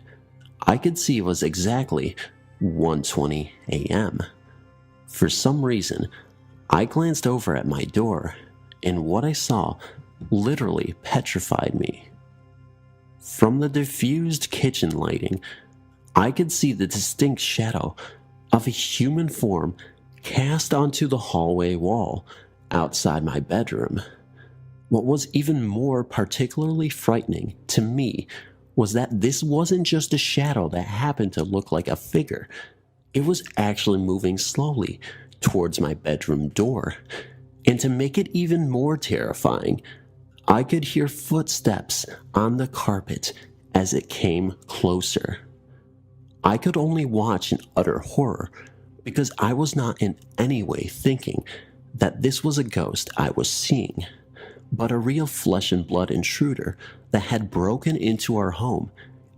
I could see it was exactly 1:20 a.m. For some reason, I glanced over at my door, and what I saw literally petrified me. From the diffused kitchen lighting, I could see the distinct shadow of a human form cast onto the hallway wall outside my bedroom. What was even more particularly frightening to me was that this wasn't just a shadow that happened to look like a figure. It was actually moving slowly towards my bedroom door. And to make it even more terrifying, I could hear footsteps on the carpet as it came closer. I could only watch in utter horror because I was not in any way thinking that this was a ghost I was seeing, but a real flesh and blood intruder that had broken into our home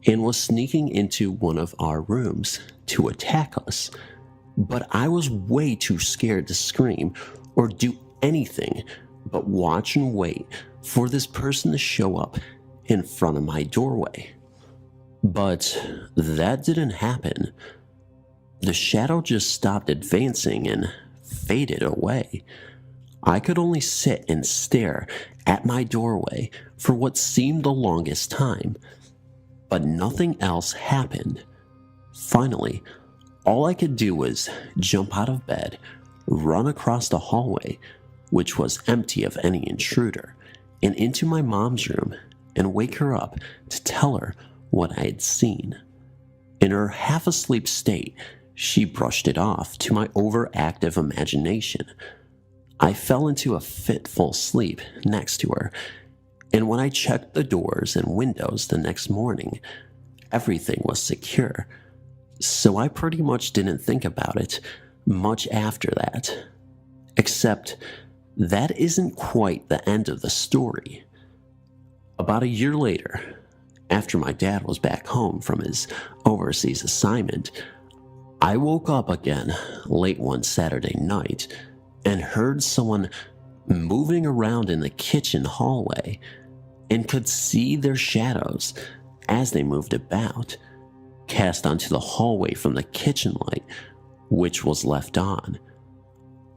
and was sneaking into one of our rooms to attack us. But I was way too scared to scream or do anything but watch and wait for this person to show up in front of my doorway. But that didn't happen. The shadow just stopped advancing and faded away. I could only sit and stare at my doorway for what seemed the longest time, but nothing else happened. Finally, all I could do was jump out of bed, run across the hallway, which was empty of any intruder, and into my mom's room and wake her up to tell her what I had seen. In her half-asleep state, she brushed it off to my overactive imagination. I fell into a fitful sleep next to her, and when I checked the doors and windows the next morning, everything was secure, so I pretty much didn't think about it much after that. Except, that isn't quite the end of the story. About a year later, after my dad was back home from his overseas assignment, I woke up again late one Saturday night and heard someone moving around in the kitchen hallway and could see their shadows as they moved about, cast onto the hallway from the kitchen light, which was left on.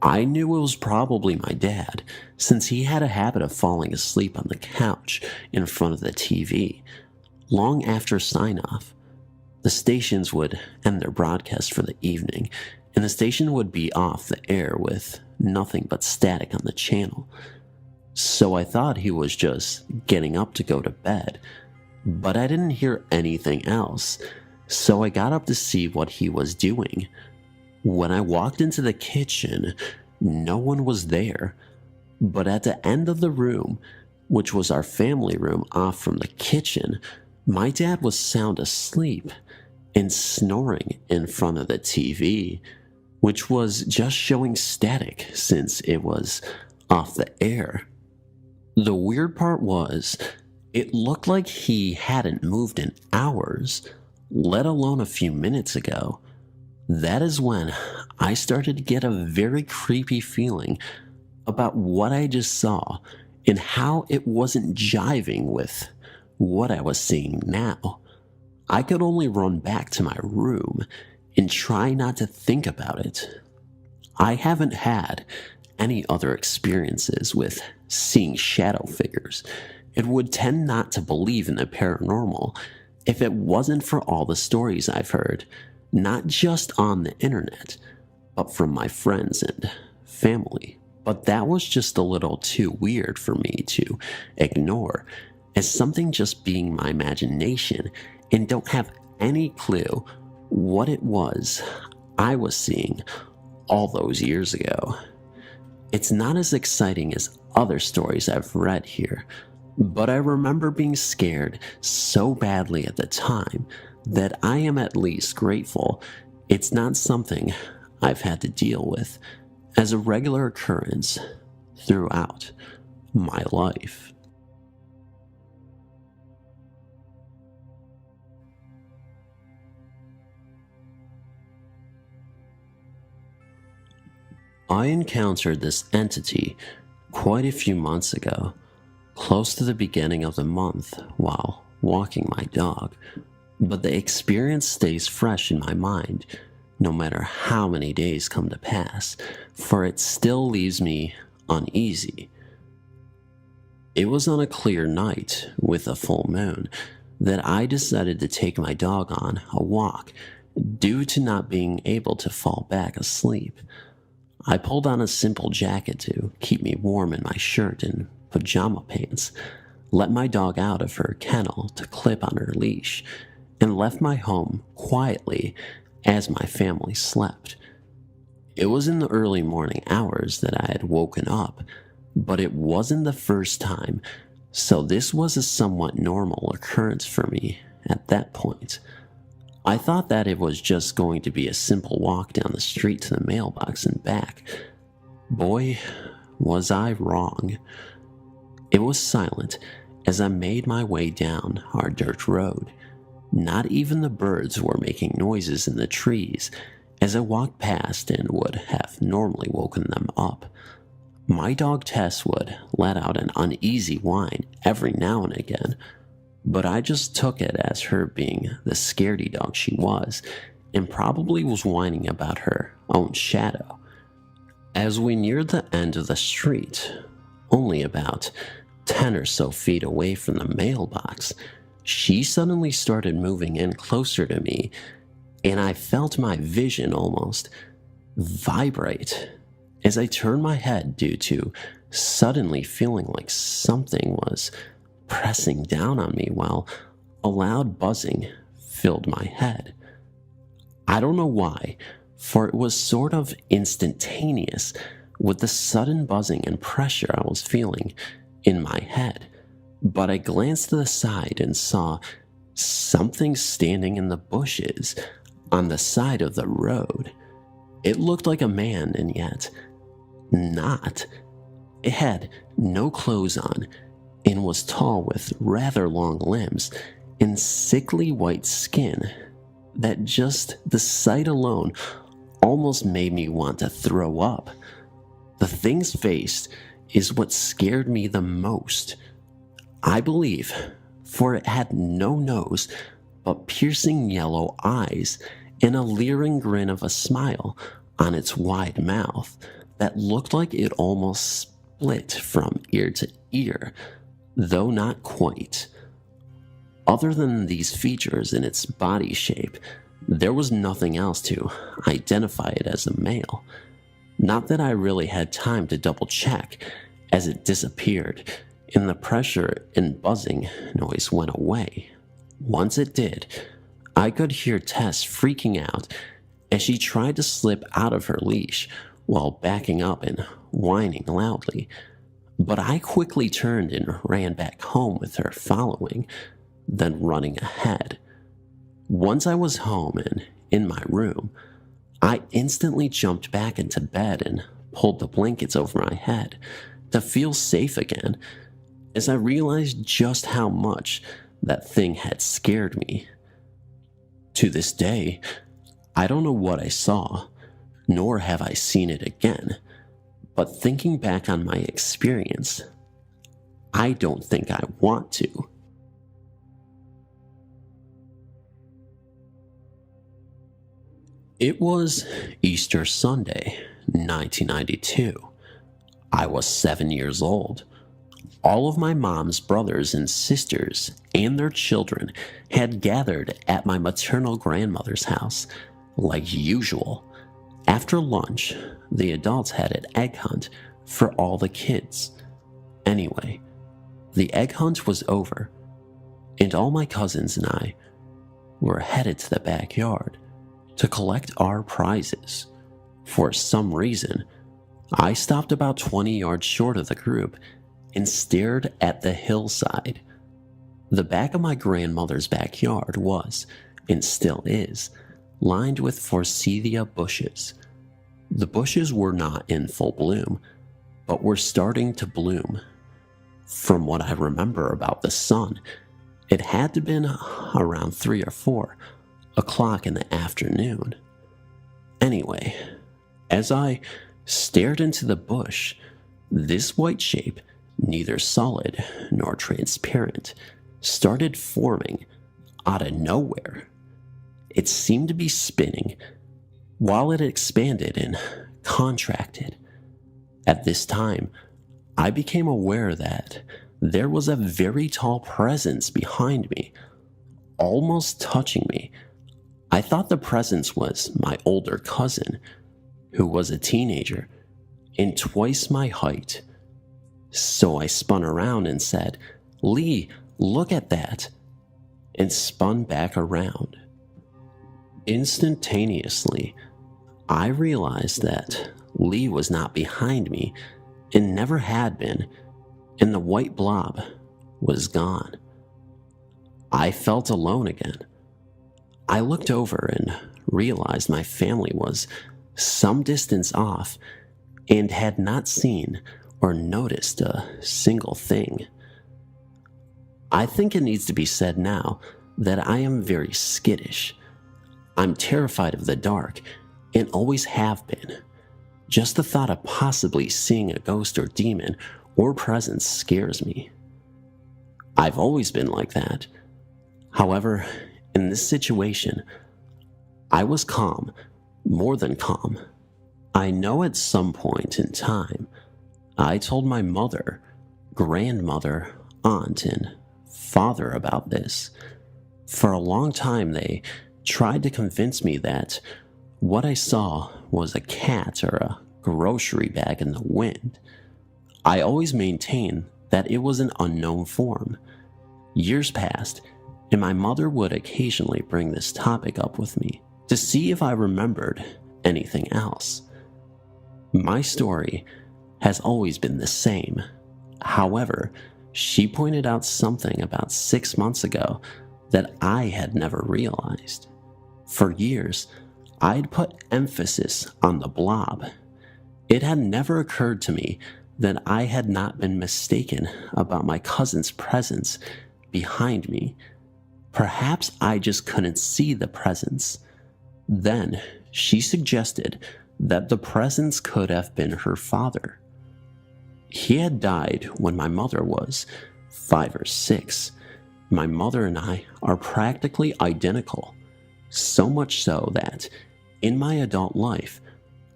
I knew it was probably my dad, since he had a habit of falling asleep on the couch in front of the TV. Long after sign-off, the stations would end their broadcast for the evening, and the station would be off the air with nothing but static on the channel. So I thought he was just getting up to go to bed, but I didn't hear anything else, so I got up to see what he was doing. When I walked into the kitchen, no one was there, but at the end of the room, which was our family room off from the kitchen, my dad was sound asleep and snoring in front of the TV, which was just showing static since it was off the air. The weird part was, it looked like he hadn't moved in hours, let alone a few minutes ago. That is when I started to get a very creepy feeling about what I just saw and how it wasn't jiving with what I was seeing now. I could only run back to my room and try not to think about it. I haven't had any other experiences with seeing shadow figures and would tend not to believe in the paranormal if it wasn't for all the stories I've heard, not just on the internet, but from my friends and family. But that was just a little too weird for me to ignore as something just being my imagination and don't have any clue what it was I was seeing all those years ago. It's not as exciting as other stories I've read here, but I remember being scared so badly at the time that I am at least grateful it's not something I've had to deal with as a regular occurrence throughout my life. I encountered this entity quite a few months ago, close to the beginning of the month while walking my dog, but the experience stays fresh in my mind no matter how many days come to pass, for it still leaves me uneasy. It was on a clear night with a full moon that I decided to take my dog on a walk due to not being able to fall back asleep. I pulled on a simple jacket to keep me warm in my shirt and pajama pants, let my dog out of her kennel to clip on her leash, and left my home quietly as my family slept. It was in the early morning hours that I had woken up, but it wasn't the first time, so this was a somewhat normal occurrence for me at that point. I thought that it was just going to be a simple walk down the street to the mailbox and back. Boy, was I wrong. It was silent as I made my way down our dirt road. Not even the birds were making noises in the trees as I walked past and would have normally woken them up. My dog Tess would let out an uneasy whine every now and again, but I just took it as her being the scaredy dog she was, and probably was whining about her own shadow. As we neared the end of the street, only about 10 or so feet away from the mailbox, she suddenly started moving in closer to me, and I felt my vision almost vibrate As I turned my head due to suddenly feeling like something was pressing down on me while a loud buzzing filled my head. I don't know why, for it was sort of instantaneous with the sudden buzzing and pressure I was feeling in my head. But I glanced to the side and saw something standing in the bushes on the side of the road. It looked like a man, and yet not. It had no clothes on and was tall with rather long limbs and sickly white skin that just the sight alone almost made me want to throw up. The thing's face is what scared me the most, I believe, for it had no nose but piercing yellow eyes and a leering grin of a smile on its wide mouth that looked like it almost split from ear to ear, though not quite. Other than these features in its body shape, there was nothing else to identify it as a male. Not that I really had time to double check, as it disappeared and the pressure and buzzing noise went away. Once it did, I could hear Tess freaking out as she tried to slip out of her leash while backing up and whining loudly. But I quickly turned and ran back home with her following, then running ahead. Once I was home and in my room, I instantly jumped back into bed and pulled the blankets over my head to feel safe again, as I realized just how much that thing had scared me. To this day, I don't know what I saw, nor have I seen it again, but thinking back on my experience, I don't think I want to. It was Easter Sunday, 1992. I was 7 years old. All of my mom's brothers and sisters and their children had gathered at my maternal grandmother's house, like usual. After lunch, the adults had an egg hunt for all the kids. Anyway, the egg hunt was over, and all my cousins and I were headed to the backyard to collect our prizes. For some reason, I stopped about 20 yards short of the group and stared at the hillside. The back of my grandmother's backyard was, and still is, lined with forsythia bushes. The bushes were not in full bloom, but were starting to bloom. From what I remember about the sun, it had to have been around 3 or 4 o'clock in the afternoon. Anyway, as I stared into the bush, this white shape, neither solid nor transparent, started forming out of nowhere. It seemed to be spinning while it expanded and contracted. At this time, I became aware that there was a very tall presence behind me, almost touching me. I thought the presence was my older cousin, who was a teenager and twice my height. So I spun around and said, "Lee, look at that," and spun back around. Instantaneously, I realized that Lee was not behind me and never had been, and the white blob was gone. I felt alone again. I looked over and realized my family was some distance off and had not seen or noticed a single thing. I think it needs to be said now that I am very skittish. I'm terrified of the dark and always have been. Just the thought of possibly seeing a ghost or demon or presence scares me. I've always been like that. However, in this situation, I was calm, more than calm. I know at some point in time, I told my mother, grandmother, aunt, and father about this. For a long time, they tried to convince me that what I saw was a cat or a grocery bag in the wind. I always maintained that it was an unknown form. Years passed, and my mother would occasionally bring this topic up with me to see if I remembered anything else. My story has always been the same. However, she pointed out something about 6 months ago that I had never realized. For years, I'd put emphasis on the blob. It had never occurred to me that I had not been mistaken about my cousin's presence behind me. Perhaps I just couldn't see the presence. Then she suggested that the presence could have been her father. He had died when my mother was 5 or 6. My mother and I are practically identical, so much so that in my adult life,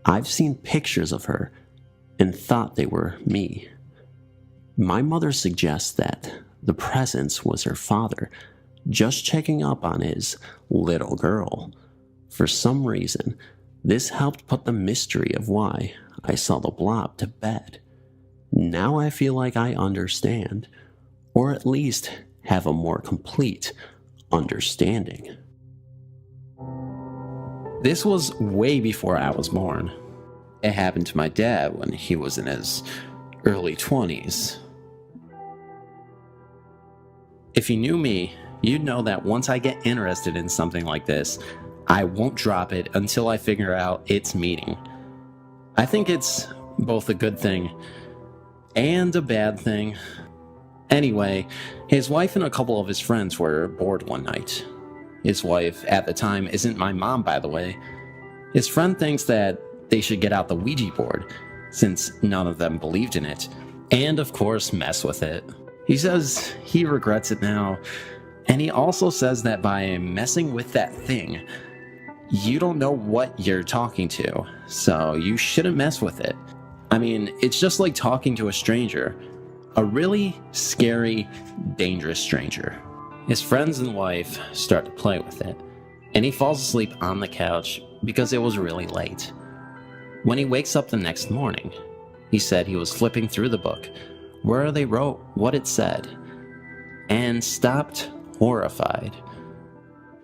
I've seen pictures of her and thought they were me. My mother suggests that the presence was her father, just checking up on his little girl. For some reason, this helped put the mystery of why I saw the blob to bed. Now I feel like I understand, or at least have a more complete understanding. This was way before I was born. It happened to my dad when he was in his early 20s. If you knew me, you'd know that once I get interested in something like this, I won't drop it until I figure out its meaning. I think it's both a good thing and a bad thing. Anyway, his wife and a couple of his friends were bored one night. His wife at the time isn't my mom, by the way. His friend thinks that they should get out the Ouija board, since none of them believed in it, and of course mess with it. He says he regrets it now, and he also says that by messing with that thing, you don't know what you're talking to, so you shouldn't mess with it. I mean, it's just like talking to a stranger, a really scary, dangerous stranger. His friends and wife start to play with it, and he falls asleep on the couch because it was really late. When he wakes up the next morning, he said he was flipping through the book where they wrote what it said, and stopped horrified.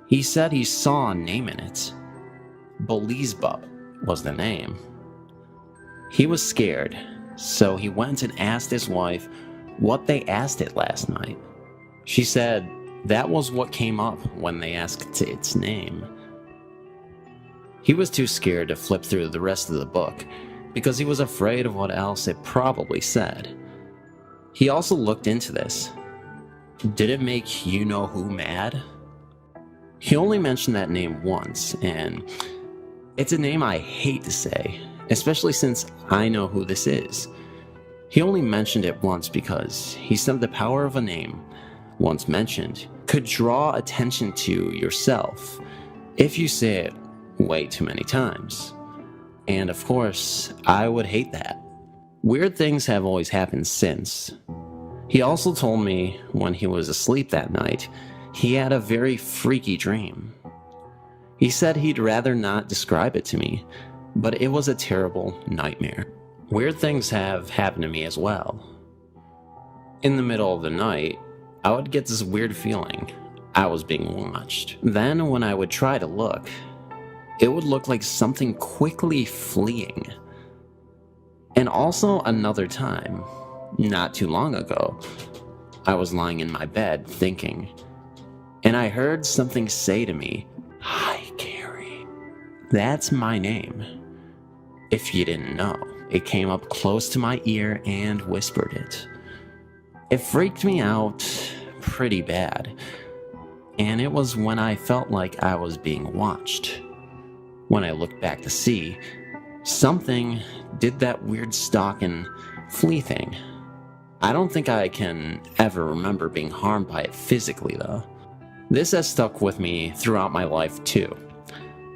He said he saw a name in it. Belzebub was the name. He was scared, so he went and asked his wife what they asked it last night. She said that was what came up when they asked its name. He was too scared to flip through the rest of the book because he was afraid of what else it probably said. He also looked into this. Did it make you-know-who mad? He only mentioned that name once, and it's a name I hate to say, especially since I know who this is. He only mentioned it once because he said the power of a name, once mentioned, could draw attention to yourself if you say it way too many times. And of course, I would hate that. Weird things have always happened since. He also told me when he was asleep that night, he had a very freaky dream. He said he'd rather not describe it to me, but it was a terrible nightmare. Weird things have happened to me as well. In the middle of the night, I would get this weird feeling I was being watched. Then when I would try to look, it would look like something quickly fleeing. And also another time, not too long ago, I was lying in my bed thinking, and I heard something say to me, "Hi, Carrie." That's my name. If you didn't know, it came up close to my ear and whispered it. It freaked me out pretty bad, and it was when I felt like I was being watched. When I looked back to see, something did that weird stalk and flee thing. I don't think I can ever remember being harmed by it physically though. This has stuck with me throughout my life too.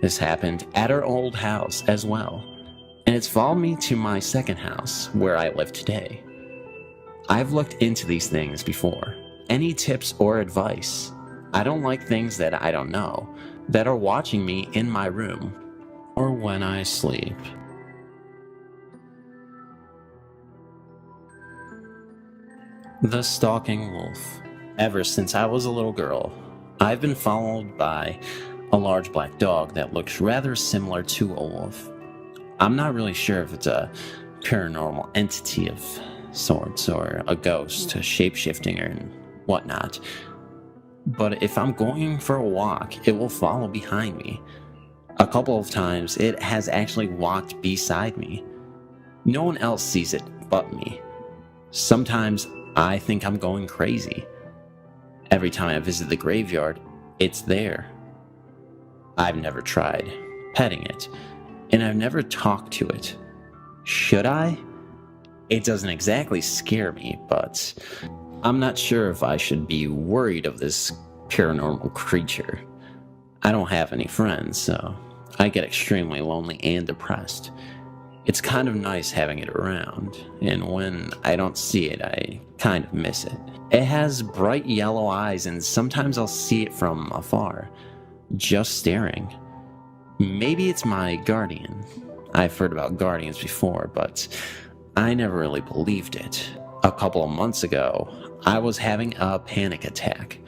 This happened at our old house as well, and it's followed me to my second house where I live today. I've looked into these things before. Any tips or advice? I don't like things that I don't know, that are watching me in my room or when I sleep. The Stalking Wolf. Ever since I was a little girl, I've been followed by a large black dog that looks rather similar to a wolf. I'm not really sure if it's a paranormal entity of sorts or a ghost, a shape-shifting or whatnot. But if I'm going for a walk, it will follow behind me. A couple of times, it has actually walked beside me. No one else sees it but me. Sometimes I think I'm going crazy. Every time I visit the graveyard, it's there. I've never tried petting it, and I've never talked to it. Should I? It doesn't exactly scare me, but I'm not sure if I should be worried of this paranormal creature. I don't have any friends, so I get extremely lonely and depressed. It's kind of nice having it around, and when I don't see it, I kind of miss it. It has bright yellow eyes, and sometimes I'll see it from afar, just staring. Maybe it's my guardian. I've heard about guardians before, but I never really believed it. A couple of months ago, I was having a panic attack.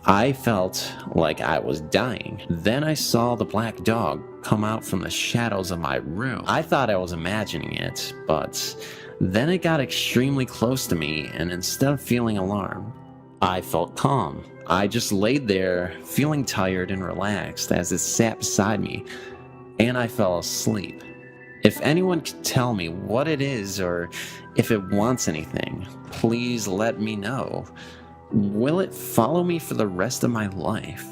I felt like I was dying. Then I saw the black dog come out from the shadows of my room. I thought I was imagining it, but then it got extremely close to me, and instead of feeling alarmed, I felt calm. I just laid there, feeling tired and relaxed as it sat beside me, and I fell asleep. If anyone could tell me what it is or if it wants anything, please let me know. Will it follow me for the rest of my life?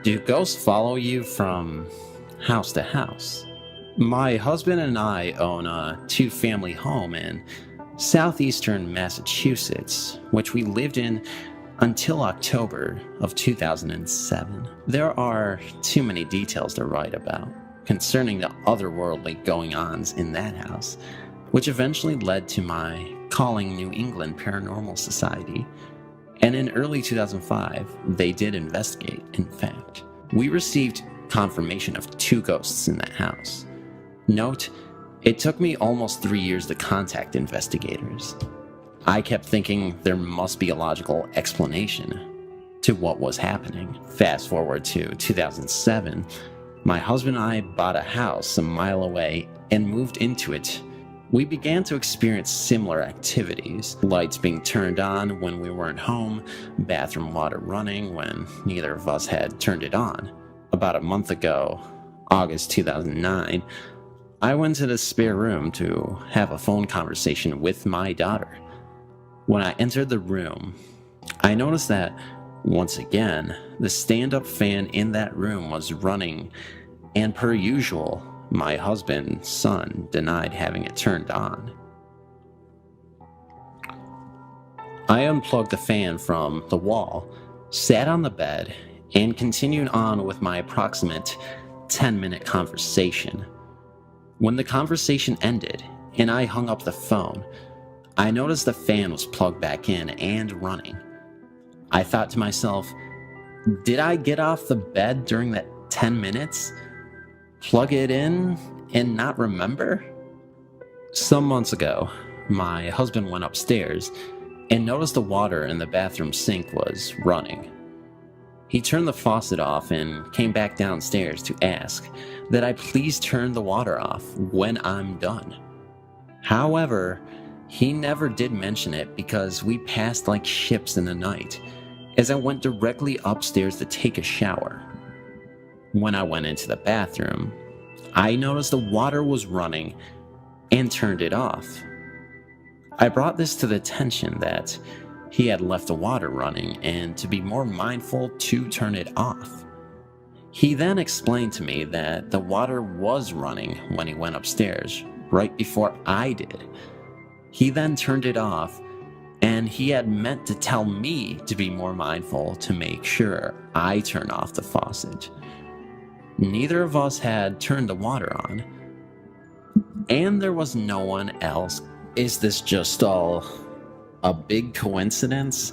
Do ghosts follow you from house to house? My husband and I own a two-family home in southeastern Massachusetts, which we lived in until October of 2007. There are too many details to write about concerning the otherworldly going-ons in that house, which eventually led to my calling New England Paranormal Society. And in early 2005, they did investigate, in fact. We received confirmation of 2 ghosts in that house. Note, it took me almost 3 years to contact investigators. I kept thinking there must be a logical explanation to what was happening. Fast forward to 2007, my husband and I bought a house a mile away and moved into it. We began to experience similar activities, lights being turned on when we weren't home, bathroom water running when neither of us had turned it on. About a month ago, August 2009, I went to the spare room to have a phone conversation with my daughter. When I entered the room, I noticed that, once again, the stand-up fan in that room was running, and per usual, my husband's son denied having it turned on. I unplugged the fan from the wall, sat on the bed, and continued on with my approximate 10-minute conversation. When the conversation ended and I hung up the phone, I noticed the fan was plugged back in and running. I thought to myself, did I get off the bed during that 10 minutes? Plug it in and not remember? Some months ago, my husband went upstairs and noticed the water in the bathroom sink was running. He turned the faucet off and came back downstairs to ask that I please turn the water off when I'm done. However, he never did mention it because we passed like ships in the night, as I went directly upstairs to take a shower. When I went into the bathroom, I noticed the water was running and turned it off. I brought this to the attention that he had left the water running and to be more mindful to turn it off. He then explained to me that the water was running when he went upstairs, right before I did. He then turned it off, and he had meant to tell me to be more mindful to make sure I turn off the faucet. Neither of us had turned the water on, and there was no one else. Is this just all a big coincidence?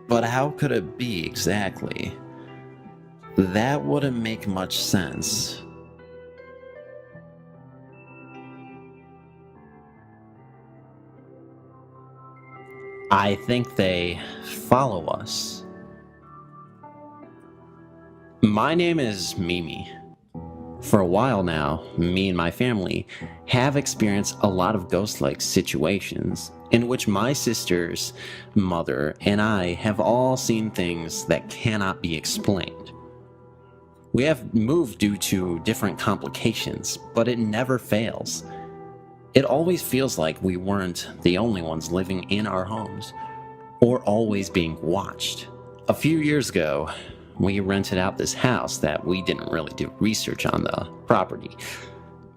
But how could it be exactly? that wouldn't make much sense. I think they follow us. My name is Mimi. For a while now, me and my family have experienced a lot of ghost-like situations in which my sister's mother and I have all seen things that cannot be explained. We have moved due to different complications, but it never fails. It always feels like we weren't the only ones living in our homes, or always being watched. A few years ago, we rented out this house that we didn't really do research on the property.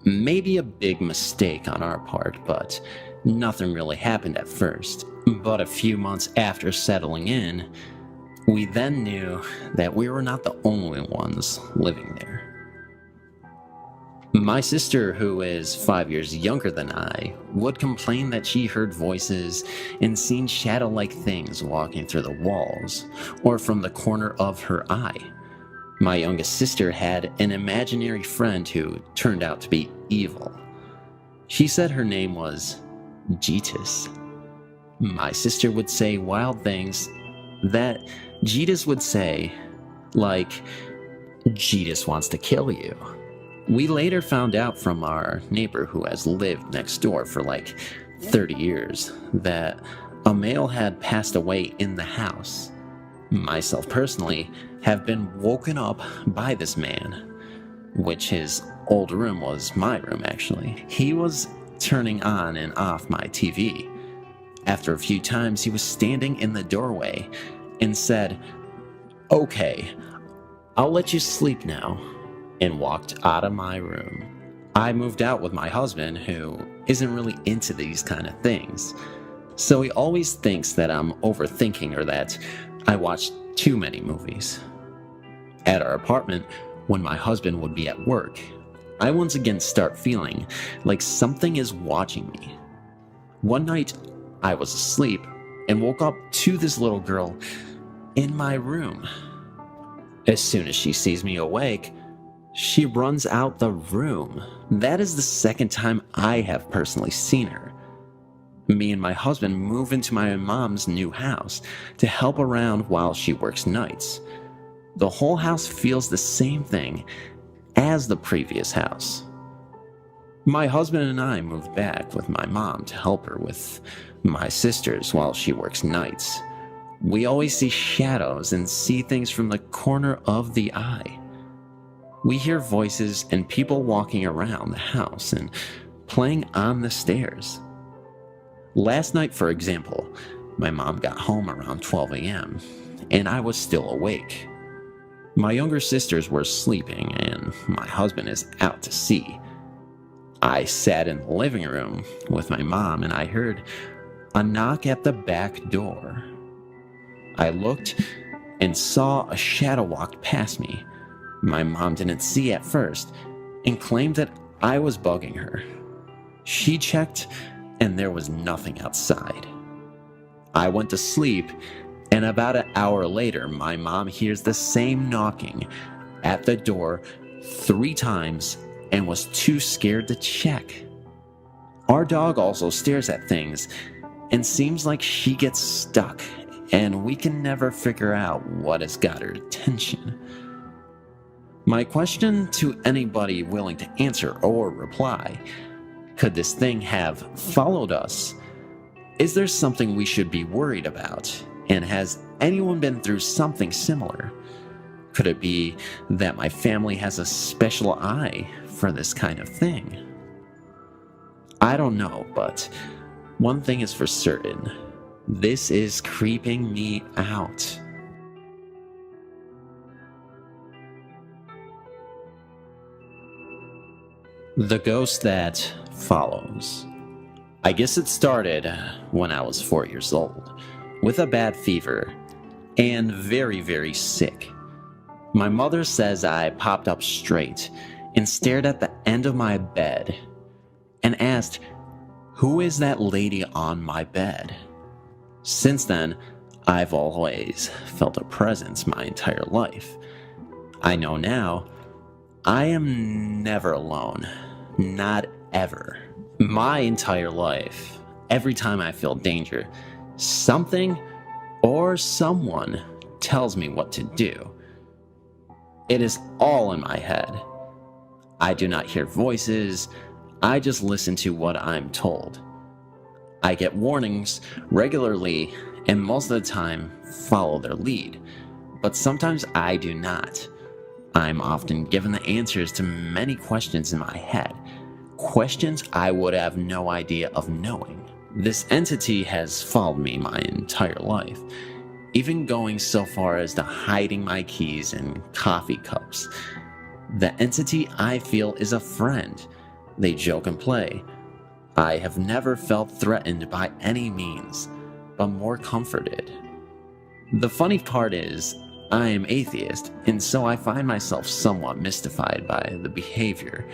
Maybe a big mistake on our part, but nothing really happened at first. But a few months after settling in, we then knew that we were not the only ones living there. My sister, who is 5 years younger than I, would complain that she heard voices and seen shadow-like things walking through the walls or from the corner of her eye. My youngest sister had an imaginary friend who turned out to be evil. She said her name was Jeetus. My sister would say wild things that Jeetus would say, like, "Jeetus wants to kill you." We later found out from our neighbor who has lived next door for like 30 years that a male had passed away in the house. Myself personally have been woken up by this man, which his old room was my room actually. He was turning on and off my TV. After a few times, he was standing in the doorway and said, "Okay, I'll let you sleep now," and walked out of my room. I moved out with my husband, who isn't really into these kind of things, so he always thinks that I'm overthinking or that I watch too many movies. At our apartment, when my husband would be at work, I once again start feeling like something is watching me. One night, I was asleep and woke up to this little girl in my room. As soon as she sees me awake, she runs out the room. That is the second time I have personally seen her. Me and my husband move into my mom's new house to help around while she works nights. The whole house feels the same thing as the previous house. My husband and I moved back with my mom to help her with my sisters while she works nights. We always see shadows and see things from the corner of the eye. We hear voices and people walking around the house and playing on the stairs. Last night, for example, my mom got home around 12 a.m. and I was still awake. My younger sisters were sleeping and my husband is out to sea. I sat in the living room with my mom and I heard a knock at the back door. I looked and saw a shadow walk past me. My mom didn't see at first and claimed that I was bugging her. She checked and there was nothing outside. I went to sleep, and about an hour later, my mom hears the same knocking at the door 3 times and was too scared to check. Our dog also stares at things and seems like she gets stuck, and we can never figure out what has got her attention. My question to anybody willing to answer or reply: could this thing have followed us? Is there something we should be worried about? And has anyone been through something similar? Could it be that my family has a special eye for this kind of thing? I don't know, but one thing is for certain: this is creeping me out. The ghost that follows. I guess it started when I was 4 years old, with a bad fever, and very, very sick. My mother says I popped up straight and stared at the end of my bed and asked, "Who is that lady on my bed?" Since then, I've always felt a presence my entire life. I know now, I am never alone. Not ever. My entire life, every time I feel danger, something or someone tells me what to do. It is all in my head. I do not hear voices, I just listen to what I'm told. I get warnings regularly and most of the time follow their lead, but sometimes I do not. I'm often given the answers to many questions in my head, questions I would have no idea of knowing. This entity has followed me my entire life, even going so far as to hiding my keys in coffee cups. The entity I feel is a friend. They joke and play. I have never felt threatened by any means, but more comforted. The funny part is, I am atheist, and so I find myself somewhat mystified by the behavior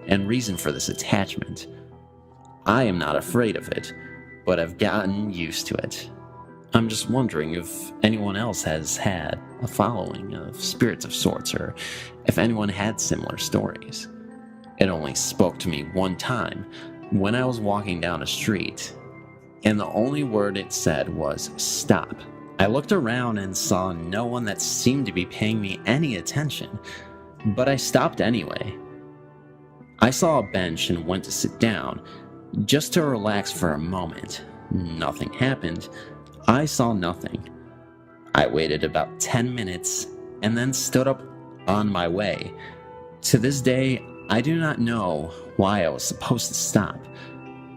and reason for this attachment. I am not afraid of it, but have gotten used to it. I'm just wondering if anyone else has had a following of spirits of sorts, or if anyone had similar stories. It only spoke to me one time when I was walking down a street, and the only word it said was stop. I looked around and saw no one that seemed to be paying me any attention, but I stopped anyway. I saw a bench and went to sit down, just to relax for a moment. Nothing happened. I saw nothing. I waited about 10 minutes and then stood up on my way. To this day, I do not know why I was supposed to stop,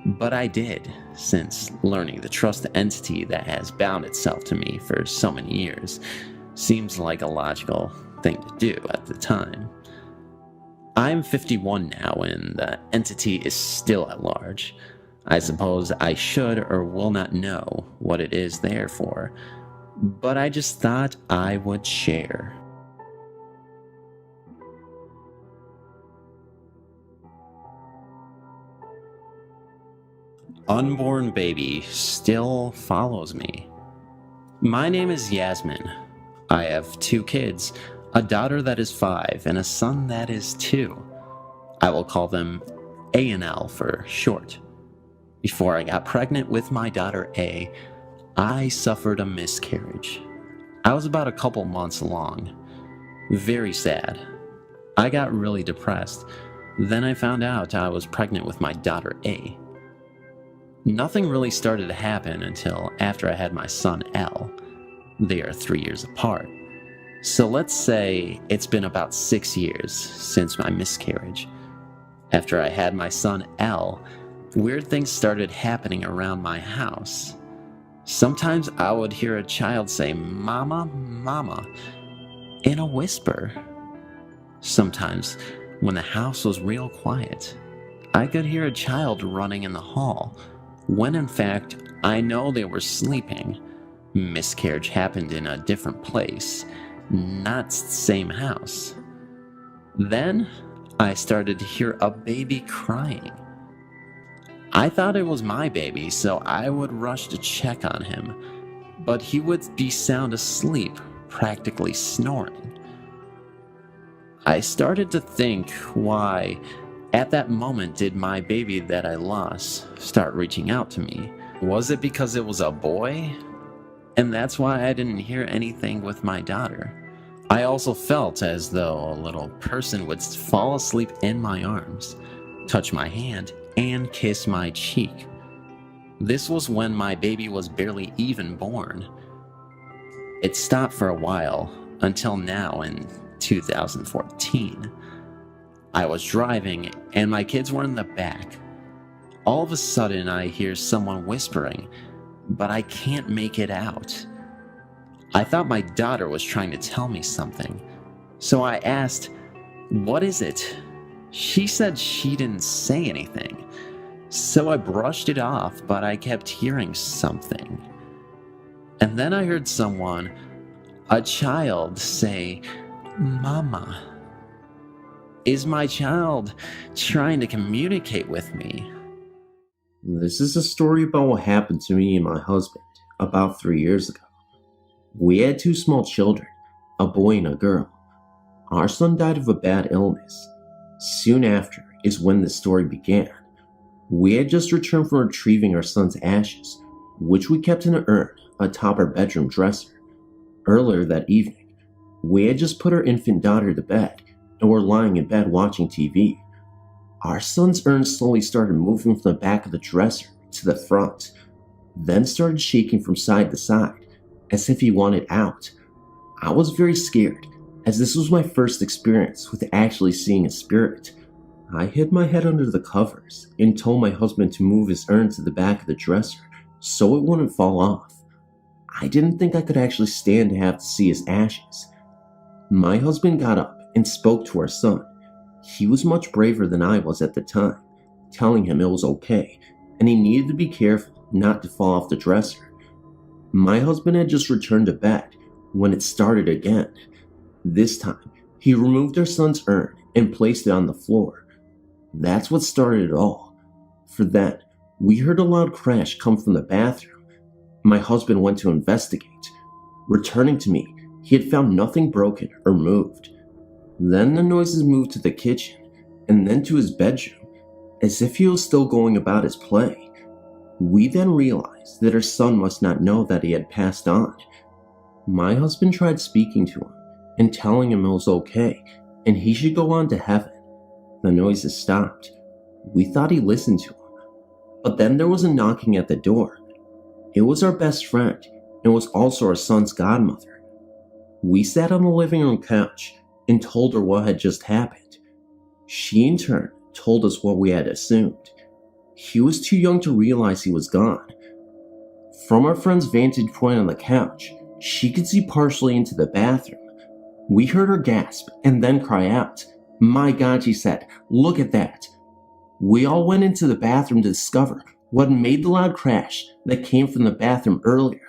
but I did, since learning to trust the entity that has bound itself to me for so many years seems like a logical thing to do at the time. I'm 51 now and the entity is still at large. I suppose I should or will not know what it is there for, but I just thought I would share. Unborn baby still follows me. My name is Yasmin. I have 2 kids, a daughter that is 5 and a son that is 2. I will call them A and L for short. Before I got pregnant with my daughter A, I suffered a miscarriage. I was about a couple months along. Very sad. I got really depressed. Then I found out I was pregnant with my daughter A. Nothing really started to happen until after I had my son L. They are 3 years apart. So let's say it's been about 6 years since my miscarriage. After I had my son L, weird things started happening around my house. Sometimes I would hear a child say, "Mama, Mama," in a whisper. Sometimes, when the house was real quiet, I could hear a child running in the hall, when in fact, I know they were sleeping. Miscarriage happened in a different place, not the same house. Then, I started to hear a baby crying. I thought it was my baby, so I would rush to check on him, but he would be sound asleep, practically snoring. I started to think, why, at that moment, did my baby that I lost start reaching out to me? Was it because it was a boy? And that's why I didn't hear anything with my daughter. I also felt as though a little person would fall asleep in my arms, touch my hand, and kiss my cheek. This was when my baby was barely even born. It stopped for a while, until now in 2014. I was driving, and my kids were in the back. All of a sudden, I hear someone whispering, but I can't make it out. I thought my daughter was trying to tell me something, so I asked, "What is it?" She said she didn't say anything, so I brushed it off, but I kept hearing something. And then I heard someone, a child, say, "Mama." Is my child trying to communicate with me? This is a story about what happened to me and my husband about 3 years ago. We had 2 small children, a boy and a girl. Our son died of a bad illness. Soon after is when the story began. We had just returned from retrieving our son's ashes, which we kept in an urn atop our bedroom dresser. Earlier that evening, we had just put our infant daughter to bed and were lying in bed watching TV. Our son's urn slowly started moving from the back of the dresser to the front, then started shaking from side to side as if he wanted out. I was very scared, as this was my first experience with actually seeing a spirit. I hid my head under the covers and told my husband to move his urn to the back of the dresser so it wouldn't fall off. I didn't think I could actually stand to have to see his ashes. My husband got up and spoke to our son. He was much braver than I was at the time, telling him it was okay and he needed to be careful not to fall off the dresser. My husband had just returned to bed when it started again. This time, he removed our son's urn and placed it on the floor. That's what started it all. For then, we heard a loud crash come from the bathroom. My husband went to investigate. Returning to me, he had found nothing broken or moved. Then the noises moved to the kitchen and then to his bedroom, as if he was still going about his play. We then realized that our son must not know that he had passed on. My husband tried speaking to him and telling him it was okay and he should go on to heaven. The noises stopped. We thought he listened to him. But then there was a knocking at the door. It was our best friend and was also our son's godmother. We sat on the living room couch and told her what had just happened. She in turn told us what we had assumed. He was too young to realize he was gone. From our friend's vantage point on the couch, she could see partially into the bathroom. We heard her gasp and then cry out. "My God," she said, "look at that." We all went into the bathroom to discover what made the loud crash that came from the bathroom earlier.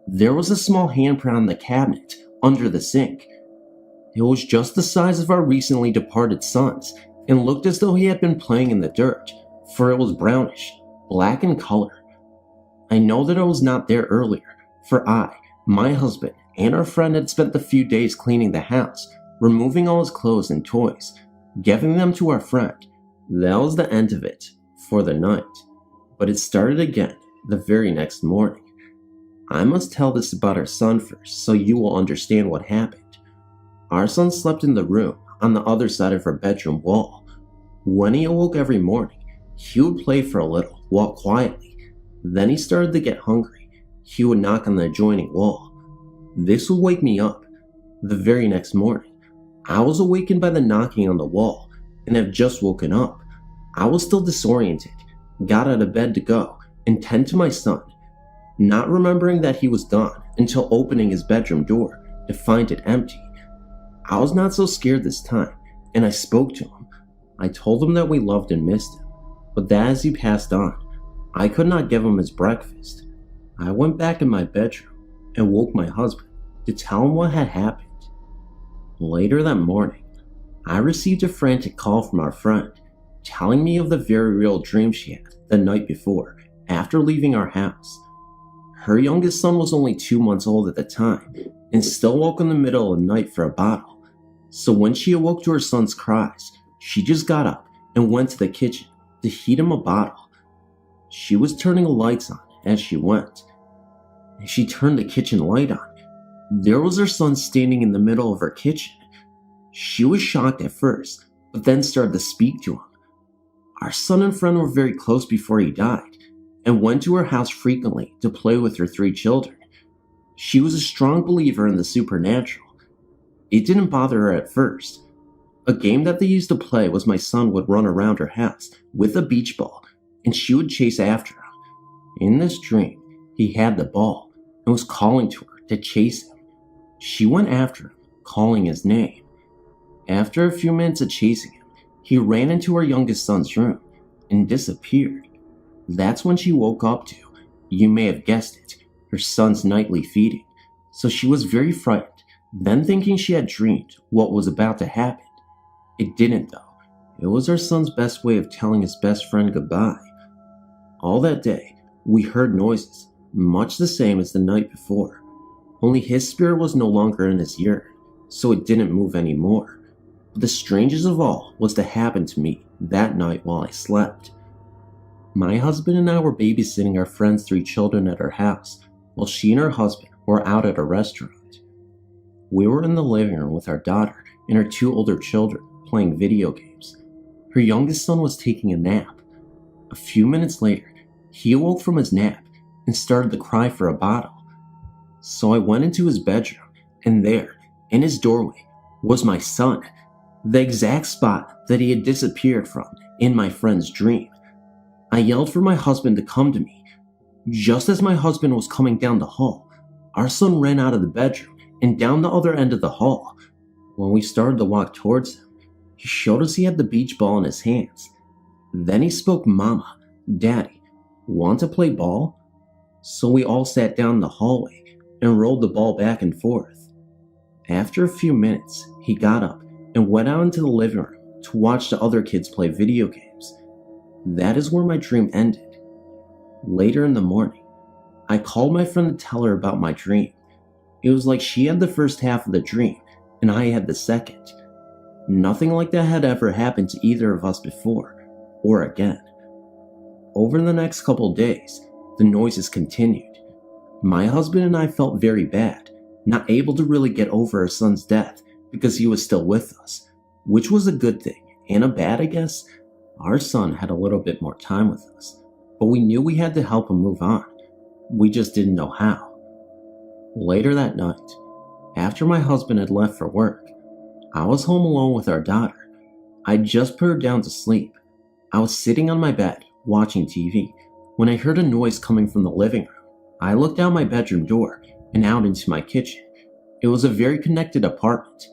There was a small handprint on the cabinet under the sink. It was just the size of our recently departed son's and looked as though he had been playing in the dirt, for it was brownish, black in color. I know that it was not there earlier, for I, my husband, and our friend had spent the few days cleaning the house, removing all his clothes and toys, giving them to our friend. That was the end of it, for the night. But it started again the very next morning. I must tell this about our son first, so you will understand what happened. Our son slept in the room on the other side of our bedroom wall. When he awoke every morning, he would play for a little, walk quietly. Then he started to get hungry. He would knock on the adjoining wall. This would wake me up. The very next morning, I was awakened by the knocking on the wall and have just woken up. I was still disoriented, got out of bed to go and tend to my son, not remembering that he was gone until opening his bedroom door to find it empty. I was not so scared this time, and I spoke to him. I told him that we loved and missed him, but that as he passed on, I could not give him his breakfast. I went back in my bedroom and woke my husband to tell him what had happened. Later that morning, I received a frantic call from our friend, telling me of the very real dream she had the night before, after leaving our house. Her youngest son was only 2 months old at the time, and still woke in the middle of the night for a bottle. So when she awoke to her son's cries, she just got up and went to the kitchen to heat him a bottle. She was turning the lights on as she went. As she turned the kitchen light on, there was her son standing in the middle of her kitchen. She was shocked at first, but then started to speak to him. Our son and friend were very close before he died, and went to her house frequently to play with her 3 children. She was a strong believer in the supernatural. It didn't bother her at first. A game that they used to play was my son would run around her house with a beach ball, and she would chase after him. In this dream, he had the ball and was calling to her to chase him. She went after him, calling his name. After a few minutes of chasing him, he ran into her youngest son's room and disappeared. That's when she woke up to, you may have guessed it, her son's nightly feeding. So she was very frightened, then thinking she had dreamed what was about to happen. It didn't though. It was her son's best way of telling his best friend goodbye. All that day, we heard noises, much the same as the night before. Only his spirit was no longer in his urn. so it didn't move anymore. But the strangest of all was to happen to me that night while I slept. My husband and I were babysitting our friend's 3 children at her house, while she and her husband were out at a restaurant. We were in the living room with our daughter and her 2 older children playing video games. Her youngest son was taking a nap. A few minutes later, he awoke from his nap and started to cry for a bottle. So I went into his bedroom, and there, in his doorway, was my son, the exact spot that he had disappeared from in my friend's dream. I yelled for my husband to come to me. Just as my husband was coming down the hall, our son ran out of the bedroom and down the other end of the hall. When we started to walk towards him, he showed us he had the beach ball in his hands. Then he spoke, "Mama, Daddy, want to play ball?" So we all sat down in the hallway and rolled the ball back and forth. After a few minutes, he got up and went out into the living room to watch the other kids play video games. That is where my dream ended. Later in the morning, I called my friend to tell her about my dream. It was like she had the first half of the dream and I had the second. Nothing like that had ever happened to either of us before, or again. Over the next couple days, the noises continued. My husband and I felt very bad, not able to really get over our son's death because he was still with us, which was a good thing, and a bad, I guess. Our son had a little bit more time with us, but we knew we had to help him move on. We just didn't know how. Later that night, after my husband had left for work, I was home alone with our daughter. I'd just put her down to sleep. I was sitting on my bed, watching TV, when I heard a noise coming from the living room. I looked out my bedroom door and out into my kitchen. It was a very connected apartment.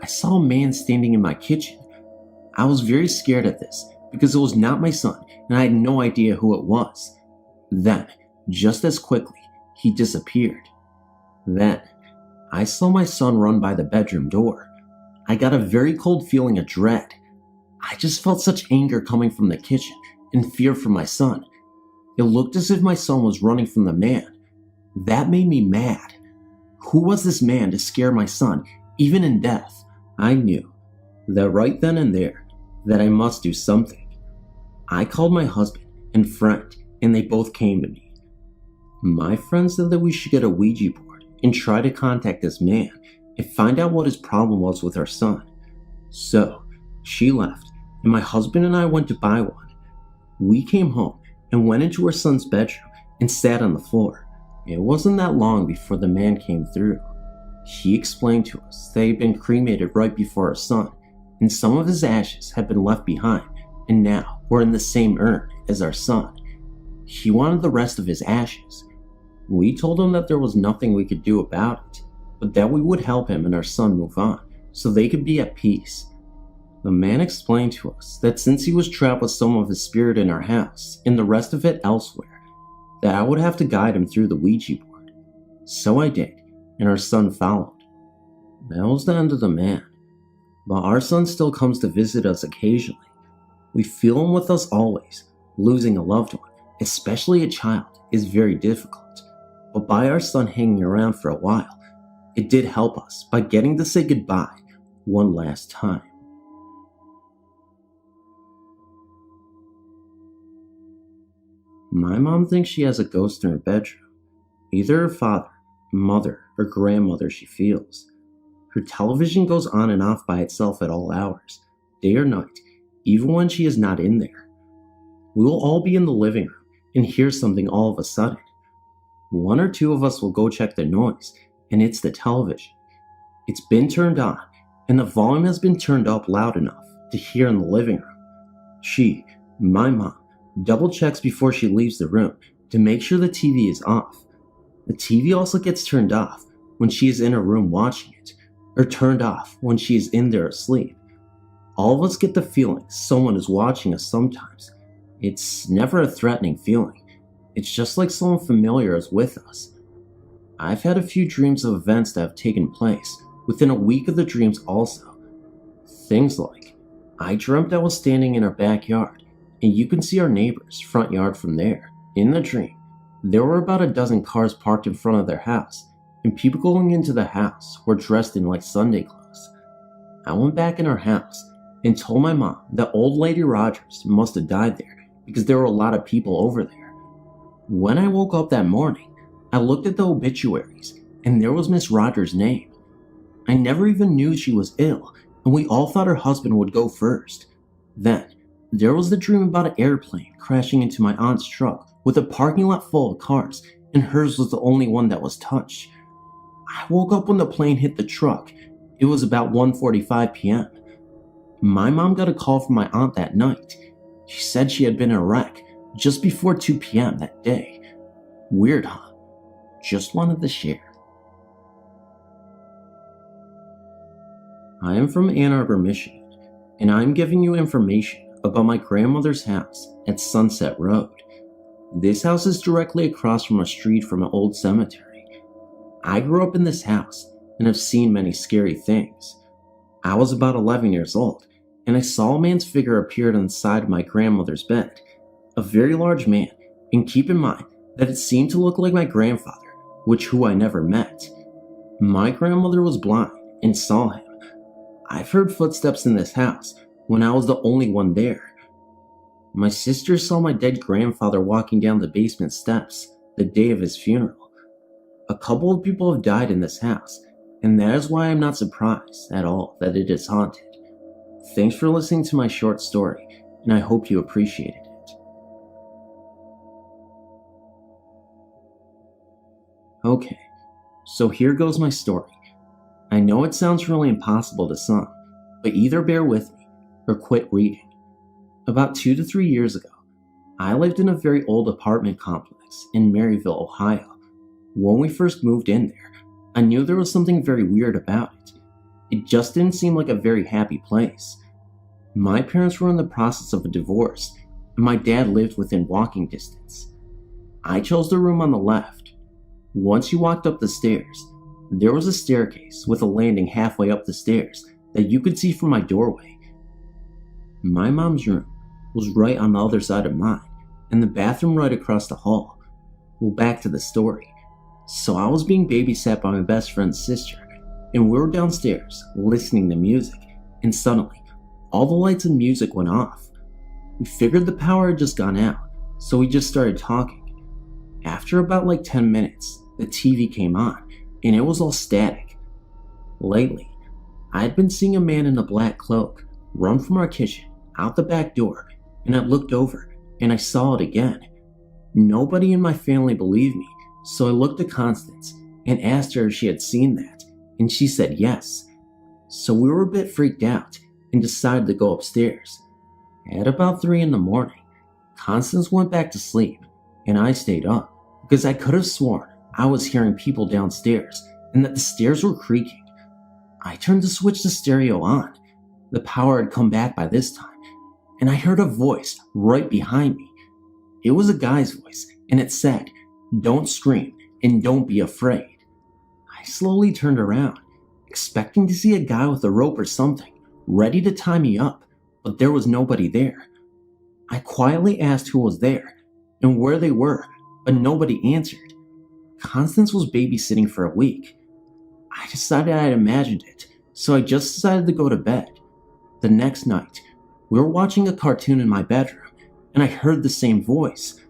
I saw a man standing in my kitchen. I was very scared at this because it was not my son and I had no idea who it was. Then, just as quickly, he disappeared. Then, I saw my son run by the bedroom door. I got a very cold feeling of dread. I just felt such anger coming from the kitchen and fear for my son. It looked as if my son was running from the man. That made me mad. Who was this man to scare my son, even in death? I knew that right then and there that I must do something. I called my husband and friend, and they both came to me. My friend said that we should get a Ouija board and try to contact this man and find out what his problem was with our son. So, she left, and my husband and I went to buy one. We came home and went into our son's bedroom and sat on the floor. It wasn't that long before the man came through. He explained to us that he had been cremated right before our son, and some of his ashes had been left behind, and now were in the same urn as our son. He wanted the rest of his ashes. We told him that there was nothing we could do about it, but that we would help him and our son move on, so they could be at peace. The man explained to us that since he was trapped with some of his spirit in our house, and the rest of it elsewhere, that I would have to guide him through the Ouija board. So I did, and our son followed. That was the end of the man. But our son still comes to visit us occasionally. We feel him with us always. Losing a loved one, especially a child, is very difficult. But by our son hanging around for a while, it did help us by getting to say goodbye one last time. My mom thinks she has a ghost in her bedroom. Either her father, mother, or grandmother she feels. Her television goes on and off by itself at all hours, day or night, even when she is not in there. We will all be in the living room and hear something all of a sudden. One or two of us will go check the noise, and it's the television. It's been turned on, and the volume has been turned up loud enough to hear in the living room. She, my mom, double checks before she leaves the room to make sure the TV is off. The TV also gets turned off when she is in her room watching it, or turned off when she is in there asleep. All of us get the feeling someone is watching us sometimes. It's never a threatening feeling. It's just like someone familiar is with us. I've had a few dreams of events that have taken place within a week of the dreams also. Things like, I dreamt I was standing in our backyard, and you can see our neighbor's front yard from there. In the dream, there were about a dozen cars parked in front of their house, and people going into the house were dressed in like Sunday clothes. I went back in our house and told my mom that old lady Rogers must have died there because there were a lot of people over there. When I woke up that morning, I looked at the obituaries and there was Miss Rogers' name. I never even knew she was ill, and we all thought her husband would go first. Then, there was the dream about an airplane crashing into my aunt's truck with a parking lot full of cars, and hers was the only one that was touched. I woke up when the plane hit the truck. It was about 1:45 p.m. My mom got a call from my aunt that night. She said she had been in a wreck just before 2 p.m. that day. Weird, huh? Just wanted to share. I am from Ann Arbor, Michigan, and I am giving you information about my grandmother's house at Sunset Road. This house is directly across from a street from an old cemetery. I grew up in this house and have seen many scary things. I was about 11 years old, and I saw a man's figure appear on the side of my grandmother's bed. A very large man, and keep in mind that it seemed to look like my grandfather, who I never met. My grandmother was blind and saw him. I've heard footsteps in this house when I was the only one there. My sister saw my dead grandfather walking down the basement steps the day of his funeral. A couple of people have died in this house, and that is why I'm not surprised at all that it is haunted. Thanks for listening to my short story, and I hope you appreciated it. Okay, so here goes my story. I know it sounds really impossible to some, but either bear with me or quit reading. About 2 to 3 years ago, I lived in a very old apartment complex in Maryville, Ohio. When we first moved in there, I knew there was something very weird about it. It just didn't seem like a very happy place. My parents were in the process of a divorce, and my dad lived within walking distance. I chose the room on the left. Once you walked up the stairs, there was a staircase with a landing halfway up the stairs that you could see from my doorway. My mom's room was right on the other side of mine, and the bathroom right across the hall. Well, back to the story. So I was being babysat by my best friend's sister, and we were downstairs listening to music, and suddenly, all the lights and music went off. We figured the power had just gone out, so we just started talking. After about 10 minutes, the TV came on, and it was all static. Lately, I had been seeing a man in a black cloak run from our kitchen out the back door, and I looked over and I saw it again. Nobody in my family believed me, so I looked at Constance and asked her if she had seen that, and she said yes. So we were a bit freaked out and decided to go upstairs. At about 3 in the morning, Constance went back to sleep, and I stayed up because I could have sworn I was hearing people downstairs and that the stairs were creaking. I turned to switch the stereo on. The power had come back by this time, and I heard a voice right behind me. It was a guy's voice, and it said, "Don't scream and don't be afraid." I slowly turned around, expecting to see a guy with a rope or something, ready to tie me up, but there was nobody there. I quietly asked who was there and where they were, but nobody answered. Constance was babysitting for a week. I decided I had imagined it, so I just decided to go to bed. The next night, we were watching a cartoon in my bedroom, and I heard the same voice.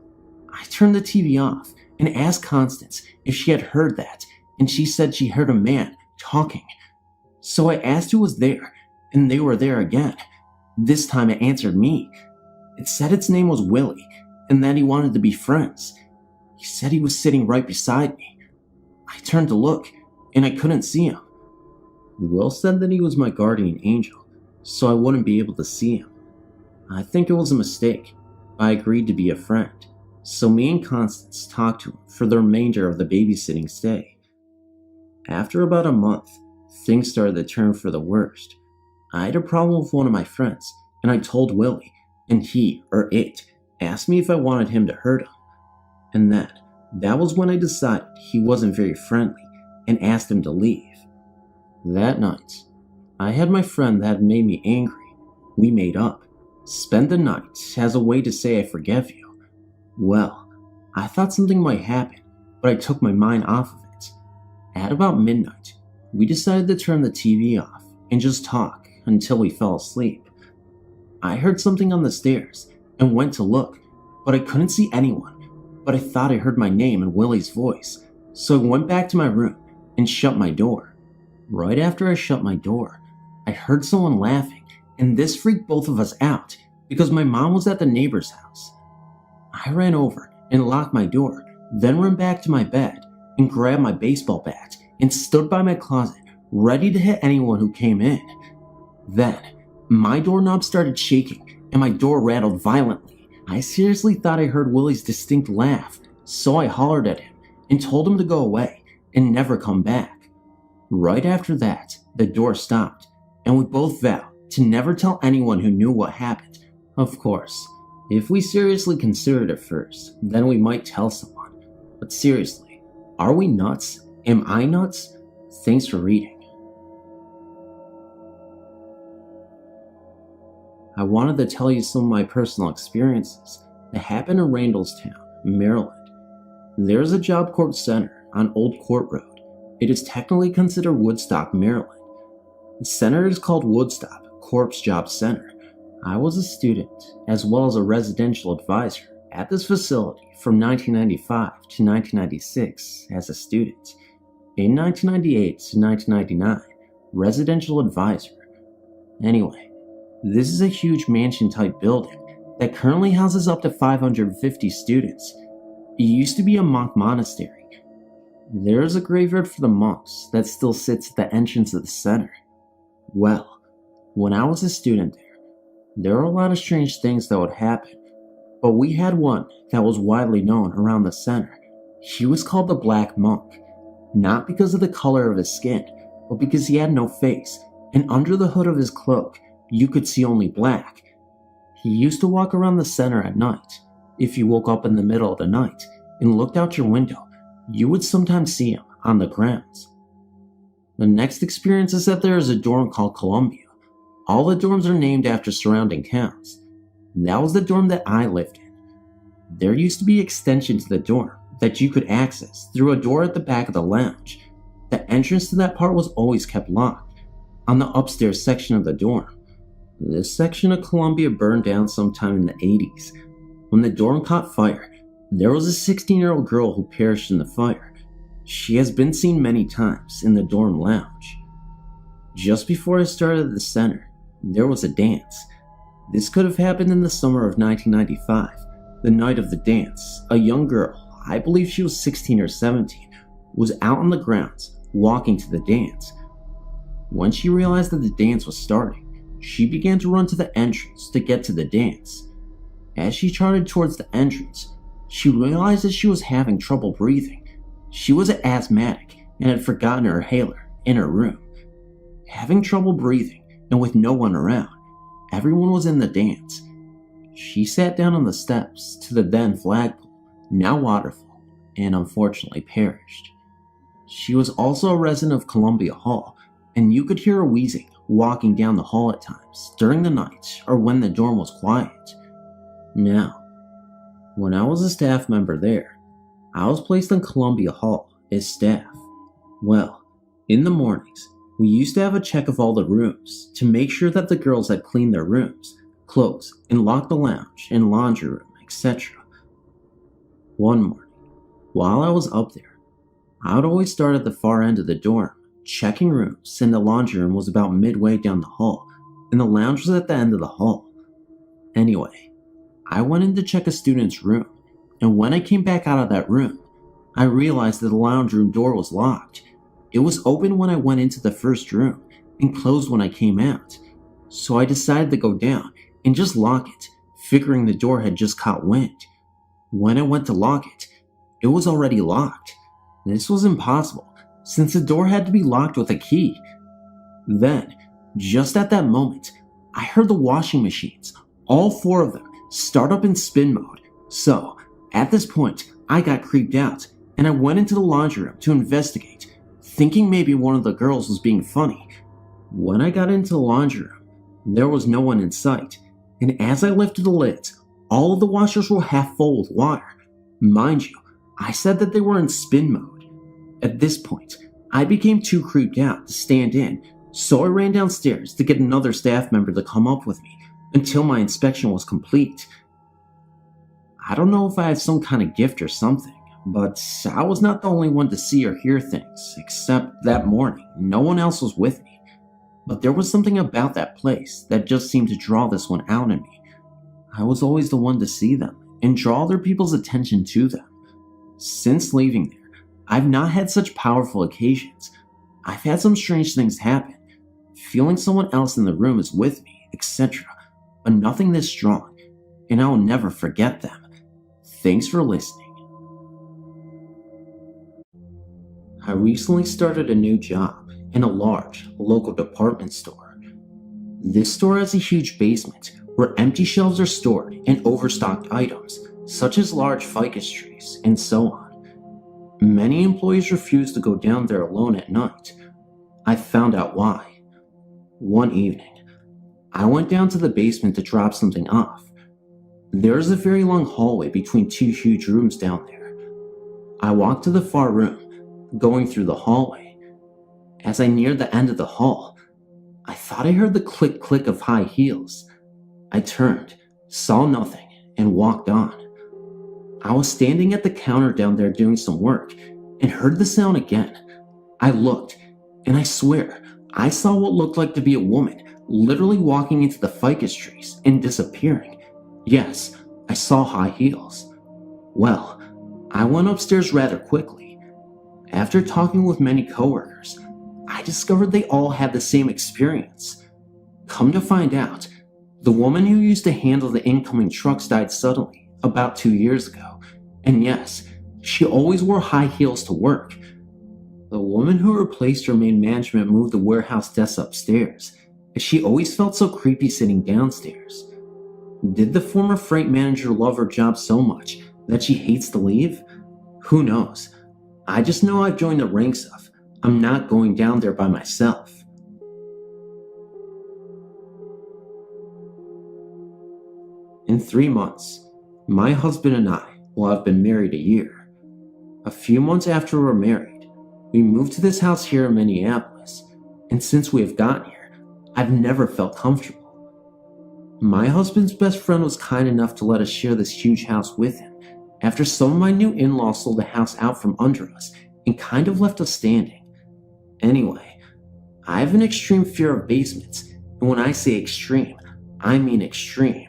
I turned the TV off and asked Constance if she had heard that, and she said she heard a man talking. So I asked who was there, and they were there again. This time it answered me. It said its name was Willie, and that he wanted to be friends. He said he was sitting right beside me. I turned to look, and I couldn't see him. Will said that he was my guardian angel, so I wouldn't be able to see him. I think it was a mistake, but I agreed to be a friend, so me and Constance talked to him for the remainder of the babysitting stay. After about a month, things started to turn for the worst. I had a problem with one of my friends, and I told Willie, and he, or it, asked me if I wanted him to hurt him. And that was when I decided he wasn't very friendly and asked him to leave. That night, I had my friend that had made me angry. We made up, spent the night as a way to say I forgive you. Well, I thought something might happen, but I took my mind off of it. At about midnight, we decided to turn the TV off and just talk until we fell asleep. I heard something on the stairs and went to look, but I couldn't see anyone. But I thought I heard my name and Willie's voice, so I went back to my room and shut my door. Right after I shut my door, I heard someone laughing, and this freaked both of us out because my mom was at the neighbor's house. I ran over and locked my door, then ran back to my bed and grabbed my baseball bat and stood by my closet, ready to hit anyone who came in. Then, my doorknob started shaking and my door rattled violently. I seriously thought I heard Willie's distinct laugh, so I hollered at him and told him to go away and never come back. Right after that, the door stopped, and we both vowed to never tell anyone who knew what happened. Of course, if we seriously considered it first, then we might tell someone. But seriously, are we nuts? Am I nuts? Thanks for reading. I wanted to tell you some of my personal experiences that happened in Randallstown, Maryland. There's a Job Corps center on Old Court Road. It is technically considered Woodstock, Maryland. The center is called Woodstock Corps Job Center. I was a student as well as a residential advisor at this facility from 1995 to 1996 as a student. In 1998 to 1999, residential advisor. Anyway, this is a huge mansion-type building that currently houses up to 550 students. It used to be a monk monastery. There is a graveyard for the monks that still sits at the entrance of the center. Well, when I was a student there were a lot of strange things that would happen, but we had one that was widely known around the center. He was called the Black Monk, not because of the color of his skin, but because he had no face, and under the hood of his cloak, you could see only black. He used to walk around the center at night. If you woke up in the middle of the night and looked out your window, you would sometimes see him on the grounds. The next experience is that there is a dorm called Columbia. All the dorms are named after surrounding towns. That was the dorm that I lived in. There used to be an extension to the dorm that you could access through a door at the back of the lounge. The entrance to that part was always kept locked on the upstairs section of the dorm. This section of Columbia burned down sometime in the 80s. When the dorm caught fire, there was a 16-year-old girl who perished in the fire. She has been seen many times in the dorm lounge. Just before I started at the center, there was a dance. This could have happened in the summer of 1995. The night of the dance, a young girl, I believe she was 16 or 17, was out on the grounds walking to the dance. When she realized that the dance was starting, she began to run to the entrance to get to the dance. As she trotted towards the entrance, she realized that she was having trouble breathing. She was an asthmatic and had forgotten her inhaler in her room. Having trouble breathing and with no one around, everyone was in the dance. She sat down on the steps to the then flagpole, now waterfall, and unfortunately perished. She was also a resident of Columbia Hall, and you could hear her wheezing walking down the hall at times during the night or when the dorm was quiet. Now, when I was a staff member there, I was placed in Columbia Hall as staff. Well, in the mornings, we used to have a check of all the rooms to make sure that the girls had cleaned their rooms, closed, and locked the lounge and laundry room, etc. One morning, while I was up there, I would always start at the far end of the dorm, checking rooms, and the laundry room was about midway down the hall, and the lounge was at the end of the hall. Anyway, I went in to check a student's room, and when I came back out of that room, I realized that the lounge room door was locked. It was open when I went into the first room, and closed when I came out. So I decided to go down and just lock it, figuring the door had just caught wind. When I went to lock it, it was already locked. This was impossible, since the door had to be locked with a key. Then, just at that moment, I heard the washing machines, all four of them, start up in spin mode. So, at this point, I got creeped out, and I went into the laundry room to investigate, thinking maybe one of the girls was being funny. When I got into the laundry room, there was no one in sight, and as I lifted the lids, all of the washers were half full with water. Mind you, I said that they were in spin mode. At this point, I became too creeped out to stand in, so I ran downstairs to get another staff member to come up with me until my inspection was complete. I don't know if I had some kind of gift or something, but I was not the only one to see or hear things, except that morning no one else was with me. But there was something about that place that just seemed to draw this one out in me. I was always the one to see them and draw other people's attention to them. Since leaving there, I've not had such powerful occasions. I've had some strange things happen, feeling someone else in the room is with me, etc., but nothing this strong, and I will never forget them. Thanks for listening. I recently started a new job in a large local department store. This store has a huge basement where empty shelves are stored and overstocked items such as large ficus trees and so on. Many employees refuse to go down there alone at night. I found out why. One evening, I went down to the basement to drop something off. There is a very long hallway between two huge rooms down there. I walked to the far room, going through the hallway. As I neared the end of the hall, I thought I heard the click-click of high heels. I turned, saw nothing, and walked on. I was standing at the counter down there doing some work and heard the sound again. I looked, and I swear, I saw what looked like to be a woman literally walking into the ficus trees and disappearing. Yes, I saw high heels. Well, I went upstairs rather quickly. After talking with many coworkers, I discovered they all had the same experience. Come to find out, the woman who used to handle the incoming trucks died suddenly about 2 years ago, and yes, she always wore high heels to work. The woman who replaced her main management moved the warehouse desk upstairs, as she always felt so creepy sitting downstairs. Did the former freight manager love her job so much that she hates to leave? Who knows? I just know I've joined the ranks of, I'm not going down there by myself. In 3 months, my husband and I will have been married a year. A few months after we're married, we moved to this house here in Minneapolis, and since we have gotten here, I've never felt comfortable. My husband's best friend was kind enough to let us share this huge house with him after some of my new in-laws sold the house out from under us and kind of left us standing. Anyway, I have an extreme fear of basements, and when I say extreme, I mean extreme.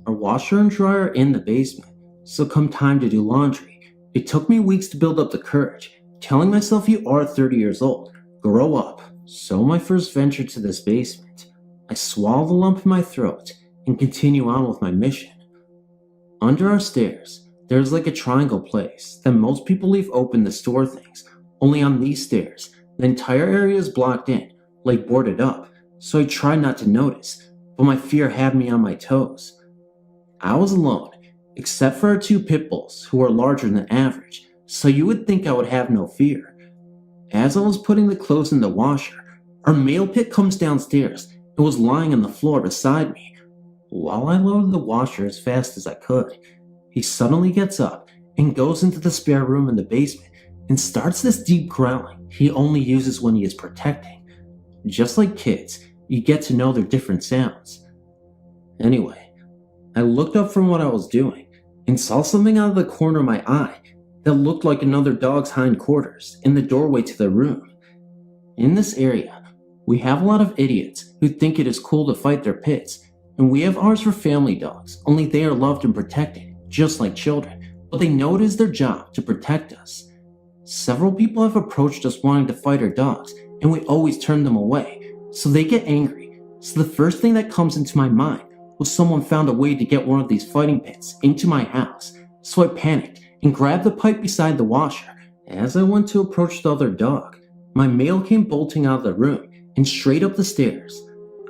Our washer and dryer are in the basement, so come time to do laundry, it took me weeks to build up the courage, telling myself you are 30 years old, grow up. So my first venture to this basement, I swallow the lump in my throat and continue on with my mission. Under our stairs, there's like a triangle place that most people leave open to store things, only on these stairs, the entire area is blocked in, like boarded up, so I tried not to notice, but my fear had me on my toes. I was alone, except for our 2 pit bulls who are larger than average, so you would think I would have no fear. As I was putting the clothes in the washer, our male pit comes downstairs and was lying on the floor beside me. While I loaded the washer as fast as I could, he suddenly gets up and goes into the spare room in the basement and starts this deep growling he only uses when he is protecting. Just like kids, you get to know their different sounds. Anyway, I looked up from what I was doing and saw something out of the corner of my eye that looked like another dog's hindquarters in the doorway to the room. In this area, we have a lot of idiots who think it is cool to fight their pits, and we have ours for family dogs, only they are loved and protected, just like children, but they know it is their job to protect us. Several people have approached us wanting to fight our dogs, and we always turn them away, so they get angry. So the first thing that comes into my mind was someone found a way to get one of these fighting pits into my house, so I panicked and grabbed the pipe beside the washer. As I went to approach the other dog, my male came bolting out of the room and straight up the stairs.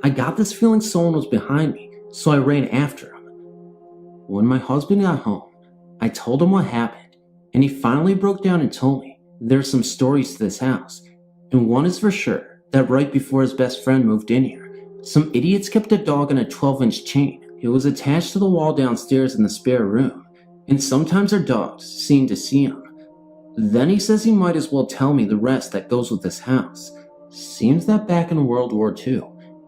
I got this feeling someone was behind me, so I ran after him. When my husband got home, I told him what happened, and he finally broke down and told me there's some stories to this house, and one is for sure that right before his best friend moved in here, some idiots kept a dog on a 12-inch chain. It was attached to the wall downstairs in the spare room, and sometimes our dogs seemed to see him. Then he says he might as well tell me the rest that goes with this house. Seems that back in World War II,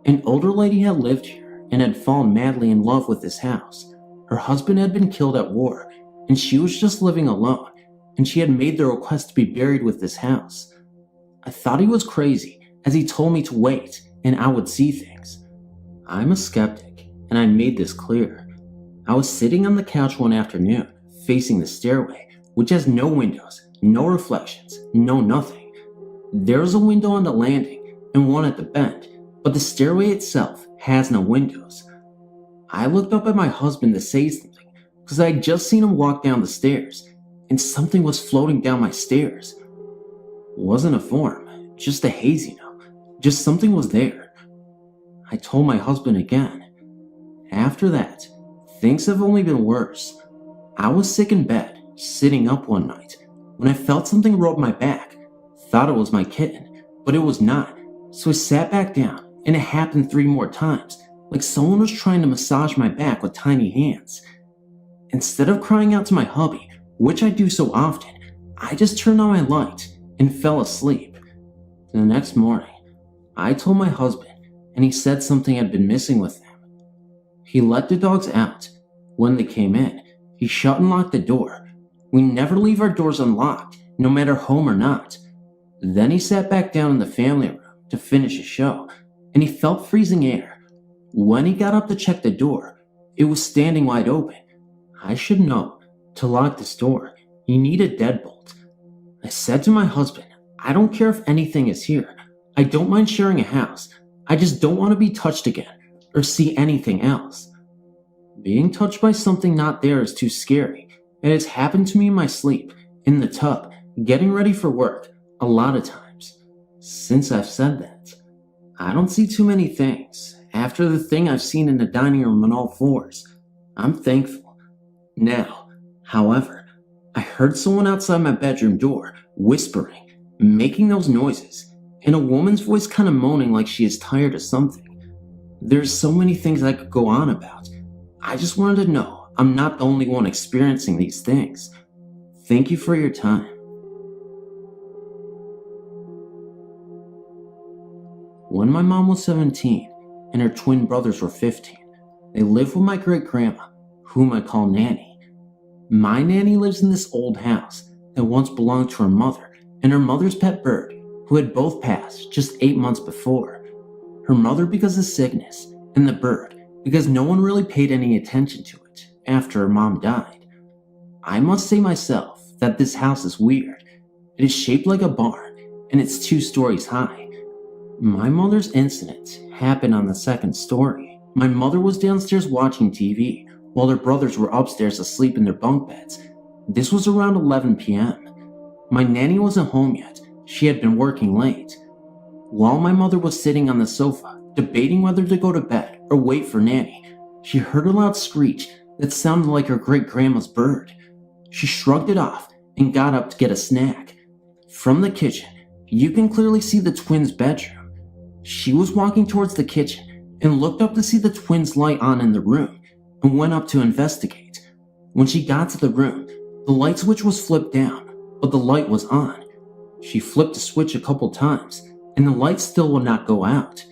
an older lady had lived here and had fallen madly in love with this house. Her husband had been killed at war, and she was just living alone, and she had made the request to be buried with this house. I thought he was crazy, as he told me to wait, and I would see things. I'm a skeptic, and I made this clear. I was sitting on the couch one afternoon, facing the stairway, which has no windows, no reflections, no nothing. There's a window on the landing, and one at the bend, but the stairway itself has no windows. I looked up at my husband to say something, because I had just seen him walk down the stairs, and something was floating down my stairs. It wasn't a form, just a haze, just something was there. I told my husband again. After that, things have only been worse. I was sick in bed, sitting up one night, when I felt something rub my back. Thought it was my kitten, but it was not, so I sat back down, and it happened 3 more times, like someone was trying to massage my back with tiny hands. Instead of crying out to my hubby, which I do so often, I just turned on my light and fell asleep. The next morning, I told my husband, and he said something had been missing with them. He let the dogs out. When they came in, he shut and locked the door. We never leave our doors unlocked, no matter home or not. Then he sat back down in the family room to finish his show, and he felt freezing air. When he got up to check the door, it was standing wide open. I should know, to lock this door, you need a deadbolt. I said to my husband, I don't care if anything is here. I don't mind sharing a house. I just don't want to be touched again or see anything else. Being touched by something not there is too scary. It has happened to me in my sleep, in the tub, getting ready for work, a lot of times. Since I've said that, I don't see too many things. After the thing I've seen in the dining room on all fours, I'm thankful. Now, however, I heard someone outside my bedroom door whispering, making those noises, and a woman's voice kind of moaning like she is tired of something. There's so many things I could go on about. I just wanted to know I'm not the only one experiencing these things. Thank you for your time. When my mom was 17 and her twin brothers were 15, they lived with my great-grandma, whom I call Nanny. My nanny lives in this old house that once belonged to her mother and her mother's pet bird, who had both passed just 8 months before. Her mother because of sickness, and the bird because no one really paid any attention to it after her mom died. I must say myself that this house is weird. It is shaped like a barn, and it's 2 stories high. My mother's incident happened on the 2nd story. My mother was downstairs watching TV, while their brothers were upstairs asleep in their bunk beds. This was around 11 p.m. My nanny wasn't home yet. She had been working late. While my mother was sitting on the sofa, debating whether to go to bed or wait for Nanny, she heard a loud screech that sounded like her great-grandma's bird. She shrugged it off and got up to get a snack. From the kitchen, you can clearly see the twins' bedroom. She was walking towards the kitchen and looked up to see the twins' light on in the room and went up to investigate. When she got to the room, the light switch was flipped down, but the light was on. She flipped the switch a couple times, and the light still would not go out.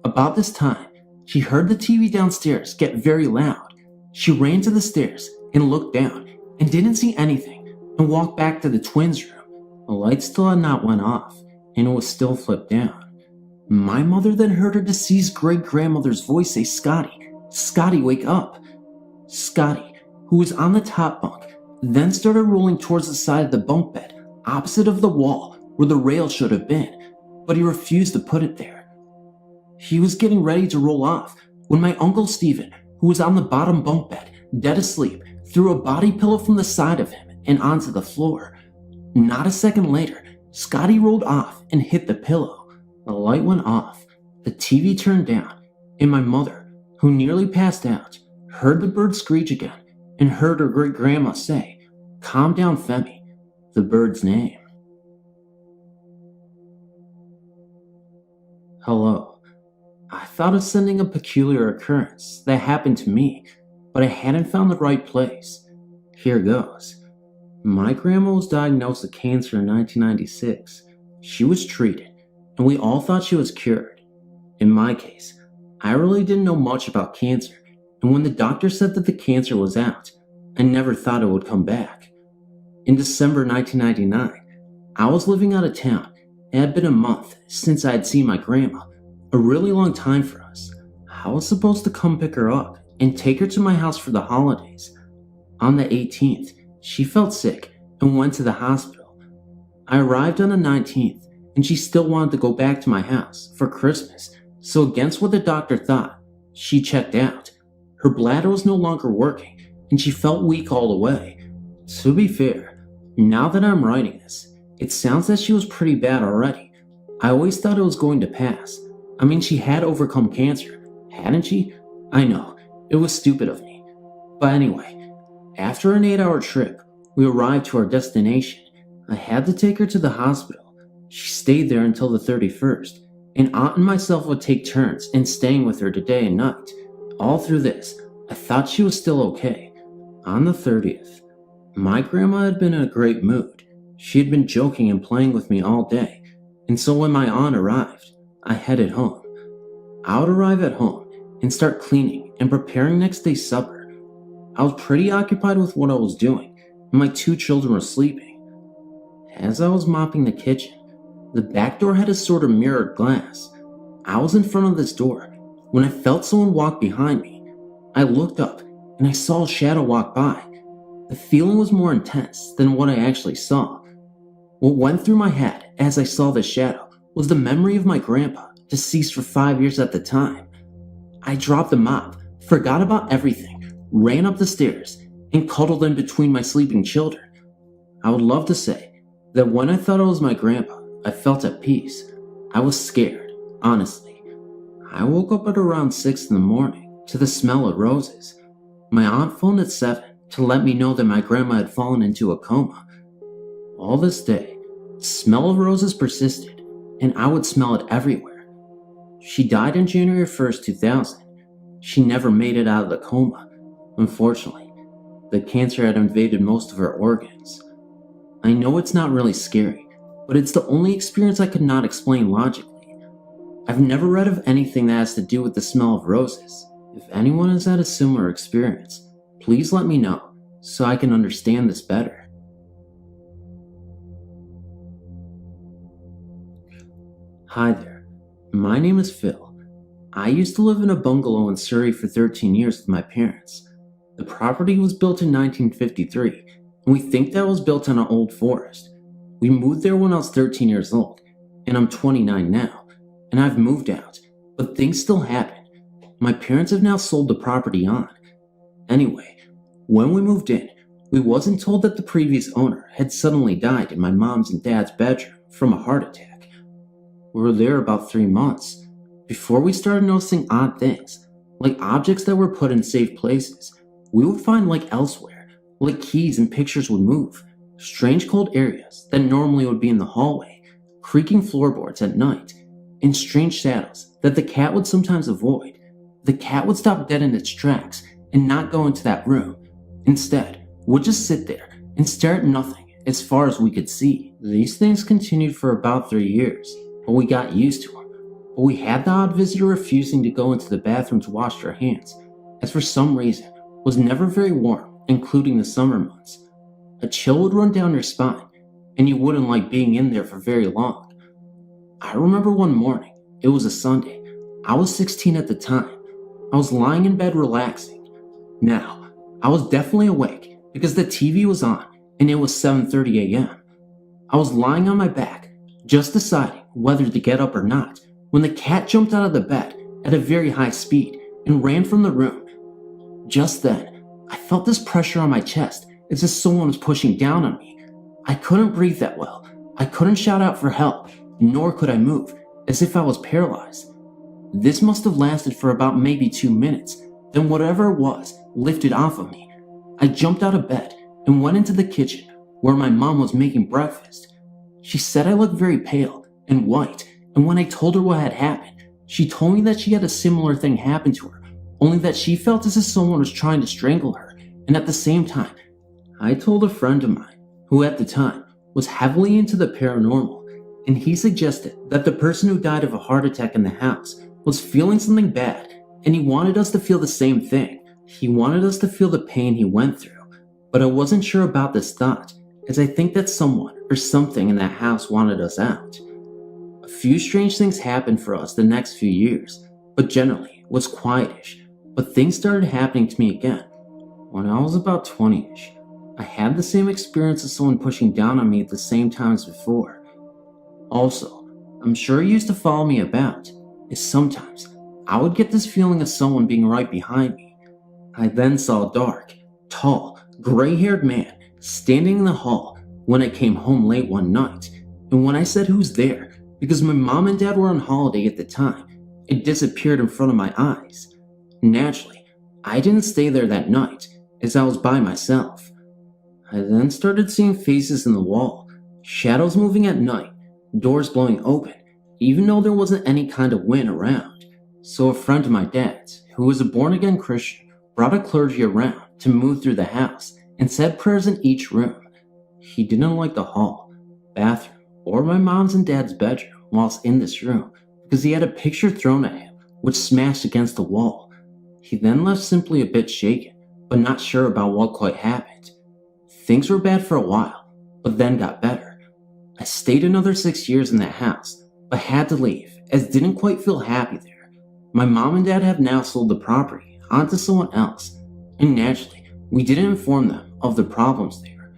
About this time, she heard the TV downstairs get very loud. She ran to the stairs and looked down and didn't see anything and walked back to the twins' room. The light still had not went off, and it was still flipped down. My mother then heard her deceased great-grandmother's voice say, "Scotty, Scotty, wake up." Scotty, who was on the top bunk, then started rolling towards the side of the bunk bed, opposite of the wall where the rail should have been, but he refused to put it there. He was getting ready to roll off when my Uncle Stephen, who was on the bottom bunk bed, dead asleep, threw a body pillow from the side of him and onto the floor. Not a second later, Scotty rolled off and hit the pillow. The light went off, the TV turned down, and my mother, who nearly passed out, heard the bird screech again and heard her great-grandma say, "Calm down, Femi," the bird's name. Hello. I thought of sending a peculiar occurrence that happened to me, but I hadn't found the right place. Here goes. My grandma was diagnosed with cancer in 1996. She was treated, and we all thought she was cured. In my case, I really didn't know much about cancer, and when the doctor said that the cancer was out, I never thought it would come back. In December 1999, I was living out of town. It had been a month since I had seen my grandma, a really long time for us. I was supposed to come pick her up and take her to my house for the holidays. On the 18th, she felt sick and went to the hospital. I arrived on the 19th, and she still wanted to go back to my house for Christmas, so against what the doctor thought, she checked out. Her bladder was no longer working, and she felt weak all the way. To be fair, now that I'm writing this, it sounds that she was pretty bad already. I always thought it was going to pass. I mean, she had overcome cancer, hadn't she? I know, it was stupid of me. But anyway, after an 8-hour trip, we arrived to our destination. I had to take her to the hospital. She stayed there until the 31st, and Aunt and myself would take turns in staying with her day and night. All through this, I thought she was still okay. On the 30th, my grandma had been in a great mood. She had been joking and playing with me all day, and so when my aunt arrived, I headed home. I would arrive at home and start cleaning and preparing next day's supper. I was pretty occupied with what I was doing, and my 2 children were sleeping. As I was mopping the kitchen, the back door had a sort of mirrored glass. I was in front of this door when I felt someone walk behind me. I looked up and I saw a shadow walk by. The feeling was more intense than what I actually saw. What went through my head as I saw this shadow was the memory of my grandpa, deceased for 5 years at the time. I dropped the mop, forgot about everything, ran up the stairs, and cuddled in between my sleeping children. I would love to say that when I thought it was my grandpa, I felt at peace. I was scared, honestly. I woke up at around 6 in the morning to the smell of roses. My aunt phoned at 7 to let me know that my grandma had fallen into a coma. All this day, the smell of roses persisted, and I would smell it everywhere. She died on January 1st, 2000. She never made it out of the coma. Unfortunately, the cancer had invaded most of her organs. I know it's not really scary, but it's the only experience I could not explain logically. I've never read of anything that has to do with the smell of roses. If anyone has had a similar experience, please let me know so I can understand this better. Hi there, my name is Phil. I used to live in a bungalow in Surrey for 13 years with my parents. The property was built in 1953, and we think that it was built on an old forest. We moved there when I was 13 years old, and I'm 29 now, and I've moved out, but things still happen. My parents have now sold the property on. Anyway, when we moved in, we wasn't told that the previous owner had suddenly died in my mom's and dad's bedroom from a heart attack. We were there about 3 months before we started noticing odd things, like objects that were put in safe places we would find like elsewhere, like keys and pictures would move, strange cold areas that normally would be in the hallway, creaking floorboards at night, and strange shadows that the cat would sometimes avoid. The cat would stop dead in its tracks and not go into that room. Instead, would just sit there and stare at nothing as far as we could see. These things continued for about 3 years, but we got used to them. But we had the odd visitor refusing to go into the bathroom to wash their hands, as for some reason was never very warm, including the summer months. A chill would run down your spine, and you wouldn't like being in there for very long. I remember one morning, it was a Sunday. I was 16 at the time. I was lying in bed relaxing. Now, I was definitely awake because the TV was on and it was 7:30 a.m. I was lying on my back, just deciding whether to get up or not, when the cat jumped out of the bed at a very high speed and ran from the room. Just then, I felt this pressure on my chest as if someone was pushing down on me. I couldn't breathe that well. I couldn't shout out for help, nor could I move, as if I was paralyzed. This must have lasted for about maybe 2 minutes. Then whatever it was lifted off of me. I jumped out of bed and went into the kitchen where my mom was making breakfast. She said I looked very pale and white, and when I told her what had happened, she told me that she had a similar thing happen to her, only that she felt as if someone was trying to strangle her, and at the same time, I told a friend of mine who at the time was heavily into the paranormal, and he suggested that the person who died of a heart attack in the house was feeling something bad, and he wanted us to feel the same thing. He wanted us to feel the pain he went through, but I wasn't sure about this thought, as I think that someone or something in that house wanted us out. A few strange things happened for us the next few years, but generally it was quietish, but things started happening to me again. When I was about 20ish, I had the same experience as someone pushing down on me at the same time as before. Also, I'm sure it used to follow me about, is sometimes I would get this feeling of someone being right behind me. I then saw a dark, tall, gray-haired man standing in the hall when I came home late one night, and when I said who's there, because my mom and dad were on holiday at the time, it disappeared in front of my eyes. Naturally, I didn't stay there that night, as I was by myself. I then started seeing faces in the wall, shadows moving at night, doors blowing open, even though there wasn't any kind of wind around. So a friend of my dad's, who was a born-again Christian, brought a clergy around to move through the house and said prayers in each room. He didn't like the hall, bathroom, or my mom's and dad's bedroom whilst in this room because he had a picture thrown at him which smashed against the wall. He then left simply a bit shaken, but not sure about what quite happened. Things were bad for a while, but then got better. I stayed another 6 years in that house, but had to leave as didn't quite feel happy there. My mom and dad have now sold the property onto someone else, and naturally, we didn't inform them of the problems there.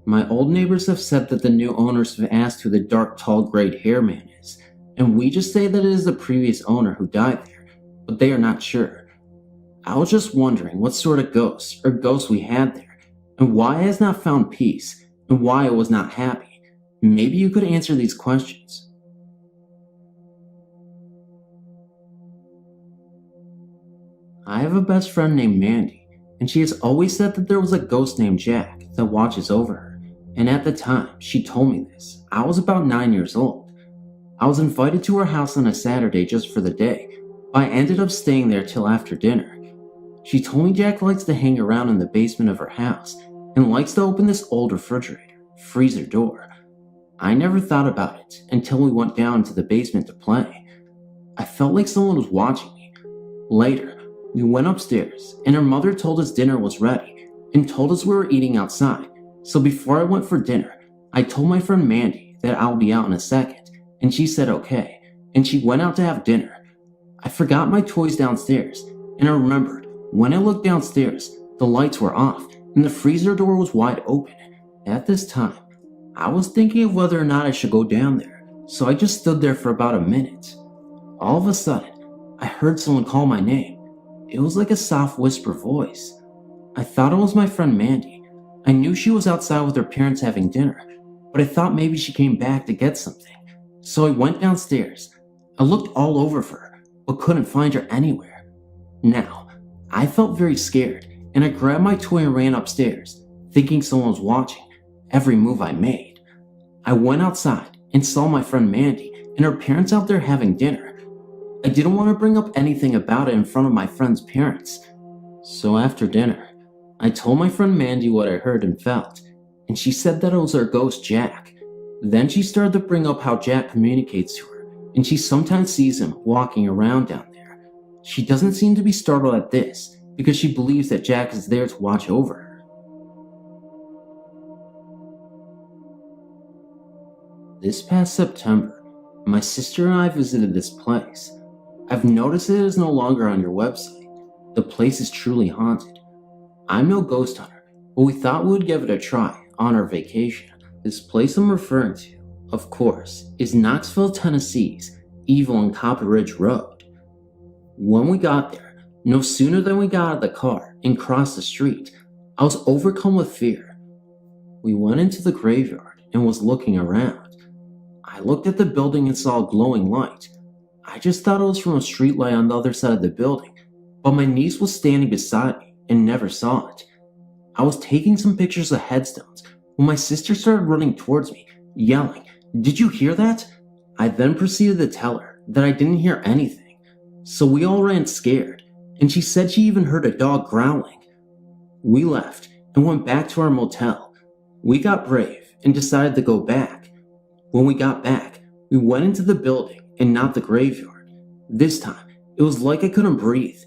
My old neighbors have said that the new owners have asked who the dark, tall, grayed hair man is, and we just say that it is the previous owner who died there, but they are not sure. I was just wondering what sort of ghosts or ghosts we had there, and why I has not found peace, and why I was not happy. Maybe you could answer these questions. I have a best friend named Mandy, and she has always said that there was a ghost named Jack that watches over her, and at the time she told me this, I was about 9 years old. I was invited to her house on a Saturday just for the day, but I ended up staying there till after dinner. She told me Jack likes to hang around in the basement of her house and likes to open this old refrigerator, freezer door. I never thought about it until we went down to the basement to play. I felt like someone was watching me. Later, we went upstairs and her mother told us dinner was ready and told us we were eating outside. So before I went for dinner, I told my friend Mandy that I'll be out in a second, and she said okay, and she went out to have dinner. I forgot my toys downstairs, and I remembered when I looked downstairs, the lights were off and the freezer door was wide open. At this time, I was thinking of whether or not I should go down there, so I just stood there for about a minute. All of a sudden, I heard someone call my name. It was like a soft whisper voice. I thought it was my friend Mandy. I knew she was outside with her parents having dinner, but I thought maybe she came back to get something. So I went downstairs. I looked all over for her, but couldn't find her anywhere. Now, I felt very scared, and I grabbed my toy and ran upstairs, thinking someone was watching every move I made. I went outside and saw my friend Mandy and her parents out there having dinner. I didn't want to bring up anything about it in front of my friend's parents. So after dinner, I told my friend Mandy what I heard and felt, and she said that it was our ghost Jack. Then she started to bring up how Jack communicates to her, and she sometimes sees him walking around down there. She doesn't seem to be startled at this, because she believes that Jack is there to watch over her. This past September, my sister and I visited this place. I've noticed it is no longer on your website. The place is truly haunted. I'm no ghost hunter, but we thought we would give it a try on our vacation. This place I'm referring to, of course, is Knoxville, Tennessee's Evil and Copper Ridge Road. When we got there, no sooner than we got out of the car and crossed the street, I was overcome with fear. We went into the graveyard and was looking around. I looked at the building and saw a glowing light. I just thought it was from a street light on the other side of the building, but my niece was standing beside me and never saw it. I was taking some pictures of headstones when my sister started running towards me, yelling, "Did you hear that?" I then proceeded to tell her that I didn't hear anything. So we all ran scared, and she said she even heard a dog growling. We left and went back to our motel. We got brave and decided to go back. When we got back, we went into the building and not the graveyard. This time, it was like I couldn't breathe.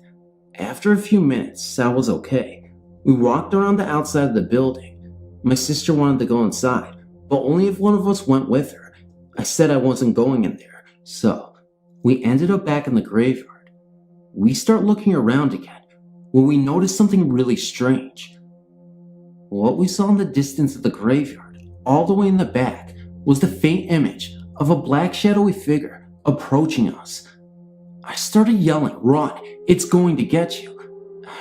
After a few minutes, I was okay. We walked around the outside of the building. My sister wanted to go inside, but only if one of us went with her. I said I wasn't going in there, so we ended up back in the graveyard. We start looking around again when we noticed something really strange. What we saw in the distance of the graveyard, all the way in the back, was the faint image of a black shadowy figure approaching us. I started yelling, "Run, it's going to get you."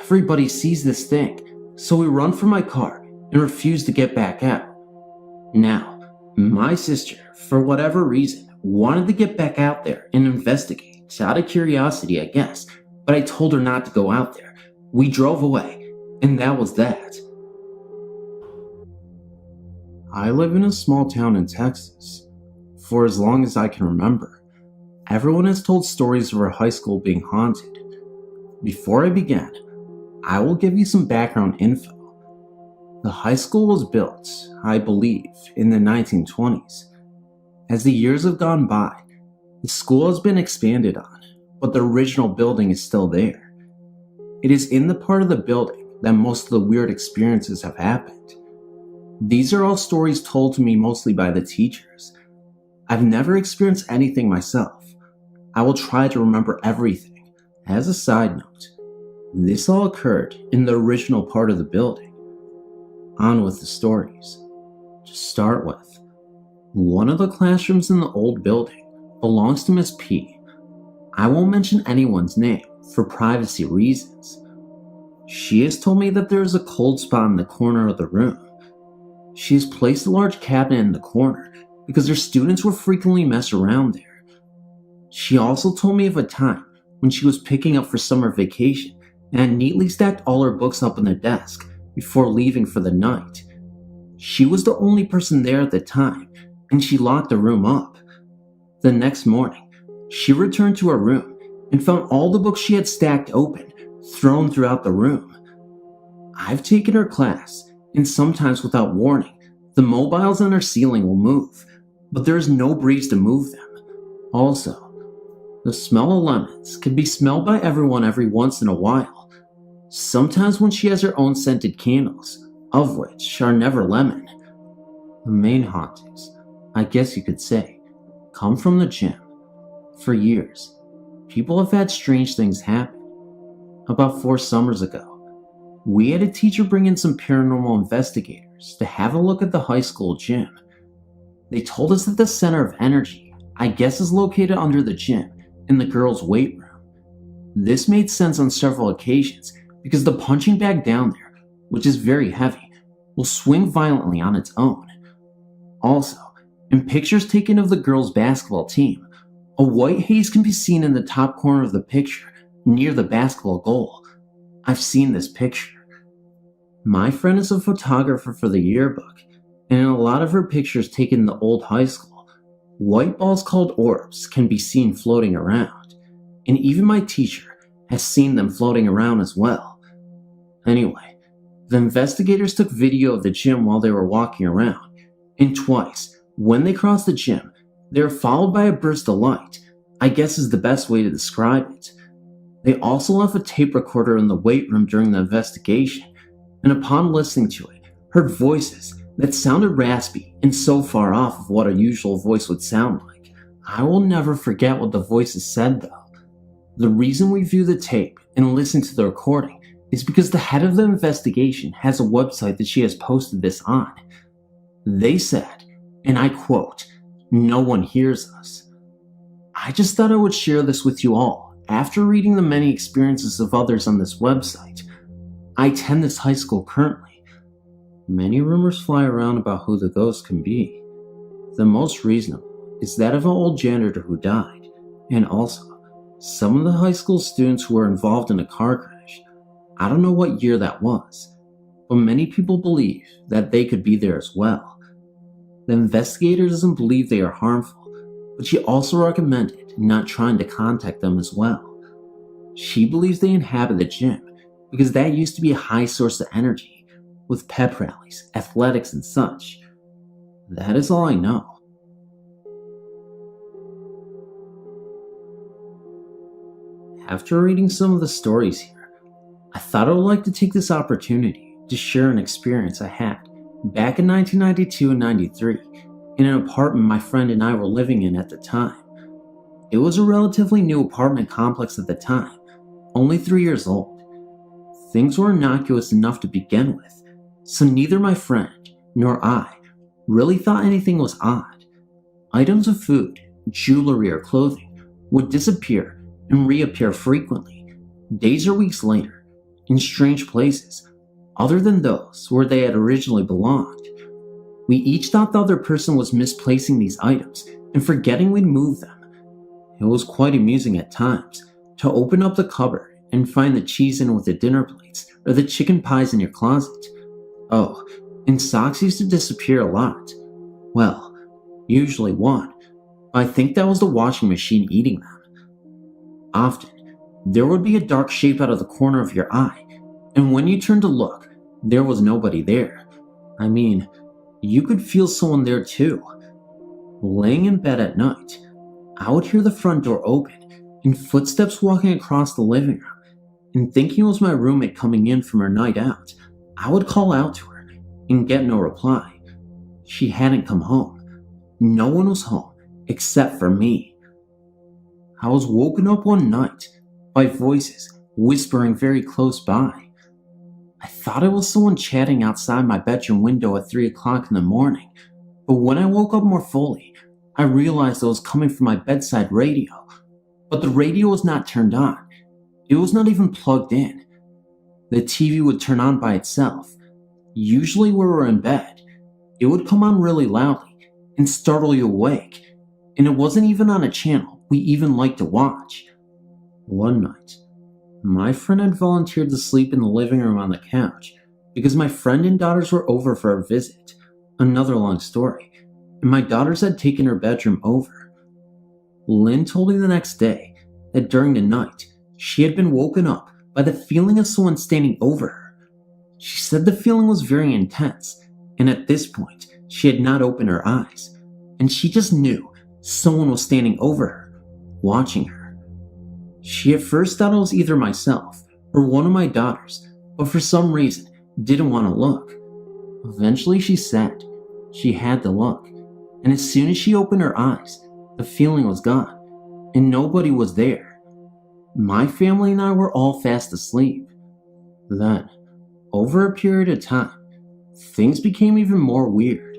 Everybody sees this thing, so we run for my car and refuse to get back out. Now, my sister, for whatever reason, wanted to get back out there and investigate, out of curiosity, I guess, but I told her not to go out there. We drove away, and that was that. I live in a small town in Texas. For as long as I can remember, everyone has told stories of our high school being haunted. Before I begin, I will give you some background info. The high school was built, I believe, in the 1920s. As the years have gone by, the school has been expanded on, but the original building is still there. It is in the part of the building that most of the weird experiences have happened. These are all stories told to me mostly by the teachers. I've never experienced anything myself. I will try to remember everything. As a side note, this all occurred in the original part of the building. On with the stories. To start with, one of the classrooms in the old building belongs to Miss P. I won't mention anyone's name for privacy reasons. She has told me that there is a cold spot in the corner of the room. She has placed a large cabinet in the corner because her students would frequently mess around there. She also told me of a time when she was picking up for summer vacation and had neatly stacked all her books up on the desk before leaving for the night. She was the only person there at the time, and she locked the room up. The next morning, she returned to her room and found all the books she had stacked open, thrown throughout the room. I've taken her class, and sometimes without warning, the mobiles on her ceiling will move, but there is no breeze to move them. Also, the smell of lemons can be smelled by everyone every once in a while. Sometimes when she has her own scented candles, of which are never lemon. The main hauntings, I guess you could say, come from the gym. For years, people have had strange things happen. About 4 summers ago, we had a teacher bring in some paranormal investigators to have a look at the high school gym. They told us that the center of energy, I guess, is located under the gym in the girls' weight room. This made sense on several occasions because the punching bag down there, which is very heavy, will swing violently on its own. Also, in pictures taken of the girls' basketball team, a white haze can be seen in the top corner of the picture near the basketball goal. I've seen this picture. My friend is a photographer for the yearbook, and in a lot of her pictures taken in the old high school, white balls called orbs can be seen floating around, and even my teacher has seen them floating around as well. Anyway, the investigators took video of the gym while they were walking around, and twice, when they crossed the gym, they were followed by a burst of light, I guess is the best way to describe it. They also left a tape recorder in the weight room during the investigation, and upon listening to it, heard voices that sounded raspy and so far off of what a usual voice would sound like. I will never forget what the voices said though. The reason we view the tape and listen to the recording is because the head of the investigation has a website that she has posted this on. They said, and I quote, "No one hears us." I just thought I would share this with you all after reading the many experiences of others on this website. I attend this high school currently. Many rumors fly around about who the ghost can be. The most reasonable is that of an old janitor who died, and also some of the high school students who were involved in a car crash. I don't know what year that was, but many people believe that they could be there as well. The investigator doesn't believe they are harmful, but she also recommended not trying to contact them as well. She believes they inhabit the gym because that used to be a high source of energy with pep rallies, athletics, and such. That is all I know. After reading some of the stories here, I thought I would like to take this opportunity to share an experience I had back in 1992 and 93 in an apartment my friend and I were living in at the time. It was a relatively new apartment complex at the time, only 3 years old. Things were innocuous enough to begin with, so neither my friend nor I really thought anything was odd. Items of food, jewelry, or clothing would disappear and reappear frequently, days or weeks later, in strange places, other than those where they had originally belonged. We each thought the other person was misplacing these items and forgetting we'd moved them. It was quite amusing at times to open up the cupboard and find the cheese in with the dinner plates or the chicken pies in your closet. Oh, and socks used to disappear a lot. Well, usually one, but I think that was the washing machine eating them. Often, there would be a dark shape out of the corner of your eye, and when you turned to look, there was nobody there. I mean, you could feel someone there too. Laying in bed at night, I would hear the front door open and footsteps walking across the living room, and thinking it was my roommate coming in from her night out, I would call out to her and get no reply. She hadn't come home. No one was home except for me. I was woken up one night by voices whispering very close by. I thought it was someone chatting outside my bedroom window at 3 o'clock in the morning, but when I woke up more fully, I realized it was coming from my bedside radio. But the radio was not turned on. It was not even plugged in. The TV would turn on by itself. Usually when we were in bed, it would come on really loudly and startle you awake, and it wasn't even on a channel we even liked to watch. One night, my friend had volunteered to sleep in the living room on the couch because my friend and daughters were over for a visit. Another long story, and my daughters had taken her bedroom over. Lynn told me the next day that during the night, she had been woken up by the feeling of someone standing over her. She said the feeling was very intense, and at this point, she had not opened her eyes, and she just knew someone was standing over her, watching her. She at first thought it was either myself or one of my daughters, but for some reason didn't want to look. Eventually she said she had to look, and as soon as she opened her eyes, the feeling was gone, and nobody was there. My family and I were all fast asleep. Then, over a period of time, things became even more weird.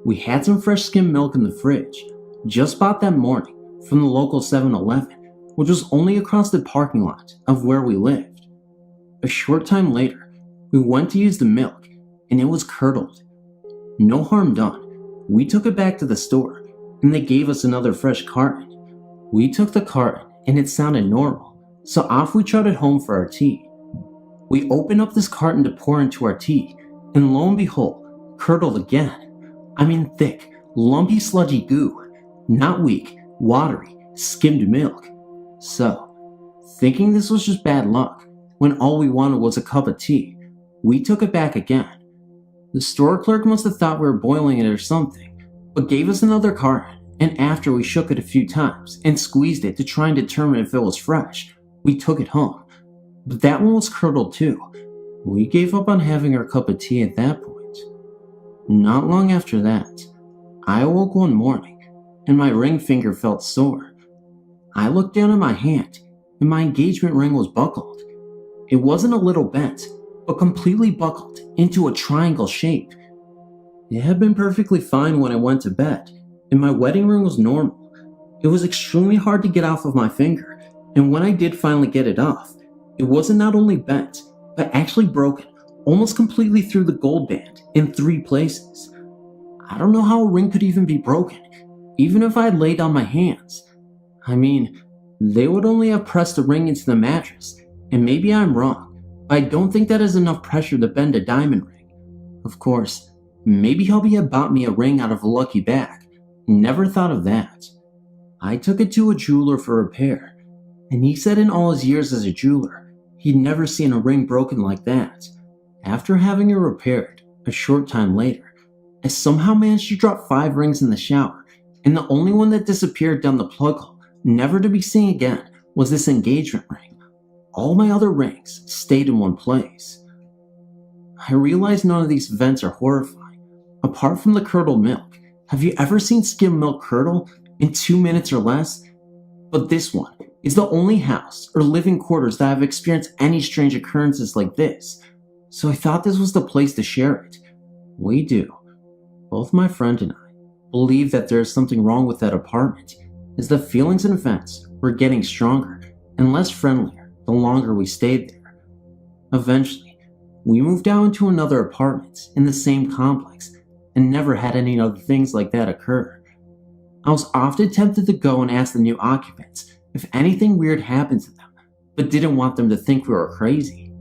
We had some fresh skim milk in the fridge, just bought that morning from the local 7-Eleven, which was only across the parking lot of where we lived. A short time later, we went to use the milk, and it was curdled. No harm done. We took it back to the store, and they gave us another fresh carton. We took the carton, and it sounded normal, so off we trotted home for our tea. We opened up this carton to pour into our tea, and lo and behold, curdled again. I mean thick, lumpy, sludgy goo. Not weak, watery, skimmed milk. So, thinking this was just bad luck, when all we wanted was a cup of tea, we took it back again. The store clerk must have thought we were boiling it or something, but gave us another carton, and after we shook it a few times and squeezed it to try and determine if it was fresh, we took it home. But that one was curdled too. We gave up on having our cup of tea at that point. Not long after that, I awoke one morning, and my ring finger felt sore. I looked down at my hand, and my engagement ring was buckled. It wasn't a little bent, but completely buckled into a triangle shape. It had been perfectly fine when I went to bed, and my wedding ring was normal. It was extremely hard to get off of my finger, and when I did finally get it off, it wasn't not only bent, but actually broken almost completely through the gold band in 3 places. I don't know how a ring could even be broken, even if I had laid on my hands. I mean, they would only have pressed the ring into the mattress, and maybe I'm wrong, but I don't think that is enough pressure to bend a diamond ring. Of course, maybe hubby had bought me a ring out of a lucky bag. Never thought of that. I took it to a jeweler for repair, and he said in all his years as a jeweler, he'd never seen a ring broken like that. After having it repaired, a short time later, I somehow managed to drop 5 rings in the shower, and the only one that disappeared down the plug hole, never to be seen again, was this engagement ring. All my other rings stayed in one place. I realize none of these events are horrifying. Apart from the curdled milk, have you ever seen skim milk curdle in 2 minutes or less? But this one is the only house or living quarters that have experienced any strange occurrences like this, so I thought this was the place to share it. We do. Both my friend and I believe that there is something wrong with that apartment, as the feelings and events were getting stronger and less friendlier the longer we stayed there. Eventually, we moved down into another apartment in the same complex and never had any other things like that occur. I was often tempted to go and ask the new occupants if anything weird happened to them, but didn't want them to think we were crazy.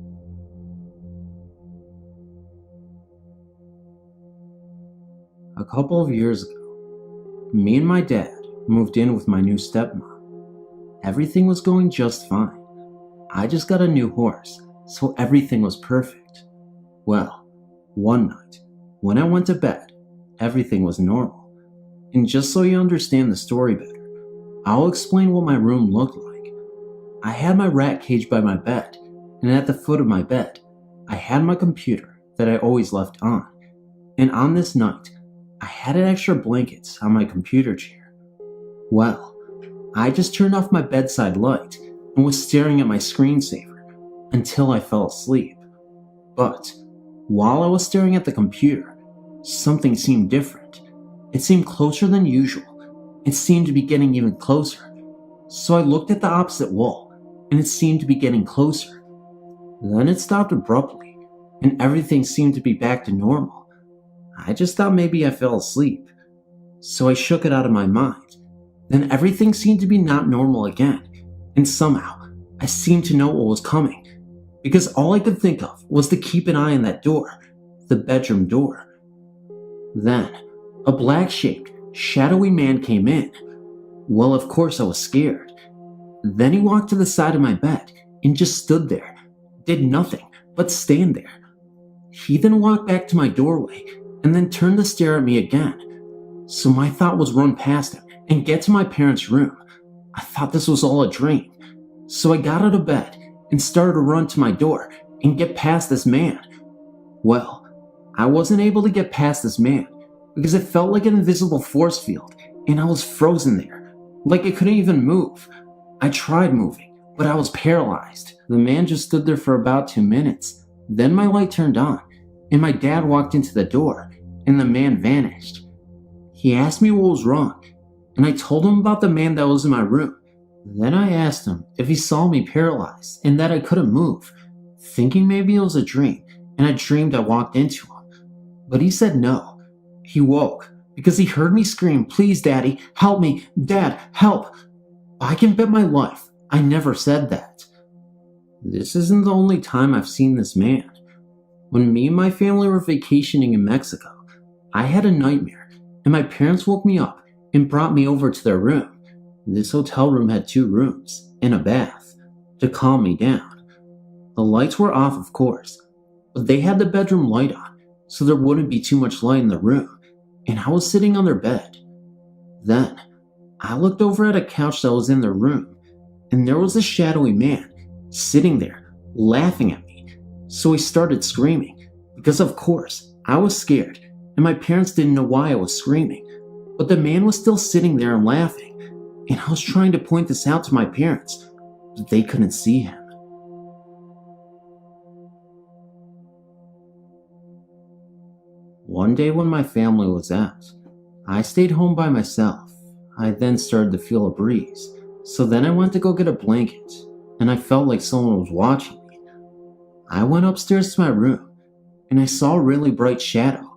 A couple of years ago, me and my dad moved in with my new stepmom. Everything was going just fine. I just got a new horse, so everything was perfect. Well, one night, when I went to bed, everything was normal. And just so you understand the story better, I'll explain what my room looked like. I had my rat cage by my bed, and at the foot of my bed, I had my computer that I always left on. And on this night, I had an extra blanket on my computer chair. Well, I just turned off my bedside light and was staring at my screensaver until I fell asleep. But while I was staring at the computer, something seemed different. It seemed closer than usual. It seemed to be getting even closer. So I looked at the opposite wall, and it seemed to be getting closer. Then it stopped abruptly, and everything seemed to be back to normal. I just thought maybe I fell asleep. So I shook it out of my mind. Then everything seemed to be not normal again, and somehow I seemed to know what was coming, because all I could think of was to keep an eye on that door, the bedroom door. Then, a black-shaped, shadowy man came in. Well, of course I was scared. Then he walked to the side of my bed and just stood there, did nothing but stand there. He then walked back to my doorway and then turned to stare at me again. So my thought was run past him and get to my parents' room. I thought this was all a dream. So I got out of bed and started to run to my door and get past this man. Well, I wasn't able to get past this man because it felt like an invisible force field, and I was frozen there, like I couldn't even move. I tried moving, but I was paralyzed. The man just stood there for about 2 minutes. Then my light turned on, and my dad walked into the door, and the man vanished. He asked me what was wrong, and I told him about the man that was in my room. Then I asked him if he saw me paralyzed and that I couldn't move, thinking maybe it was a dream, and I dreamed I walked into him. But he said no. He woke because he heard me scream, "Please, Daddy, help me! Dad, help!" I can bet my life I never said that. This isn't the only time I've seen this man. When me and my family were vacationing in Mexico, I had a nightmare, and my parents woke me up and brought me over to their room. This hotel room had 2 rooms and a bath to calm me down. The lights were off, of course, but they had the bedroom light on, so there wouldn't be too much light in the room. And I was sitting on their bed. Then, I looked over at a couch that was in their room, and there was a shadowy man sitting there, laughing at me. So he started screaming, because of course, I was scared, and my parents didn't know why I was screaming. But the man was still sitting there and laughing, and I was trying to point this out to my parents, but they couldn't see him. One day when my family was out, I stayed home by myself. I then started to feel a breeze, so then I went to go get a blanket, and I felt like someone was watching me. I went upstairs to my room, and I saw a really bright shadow.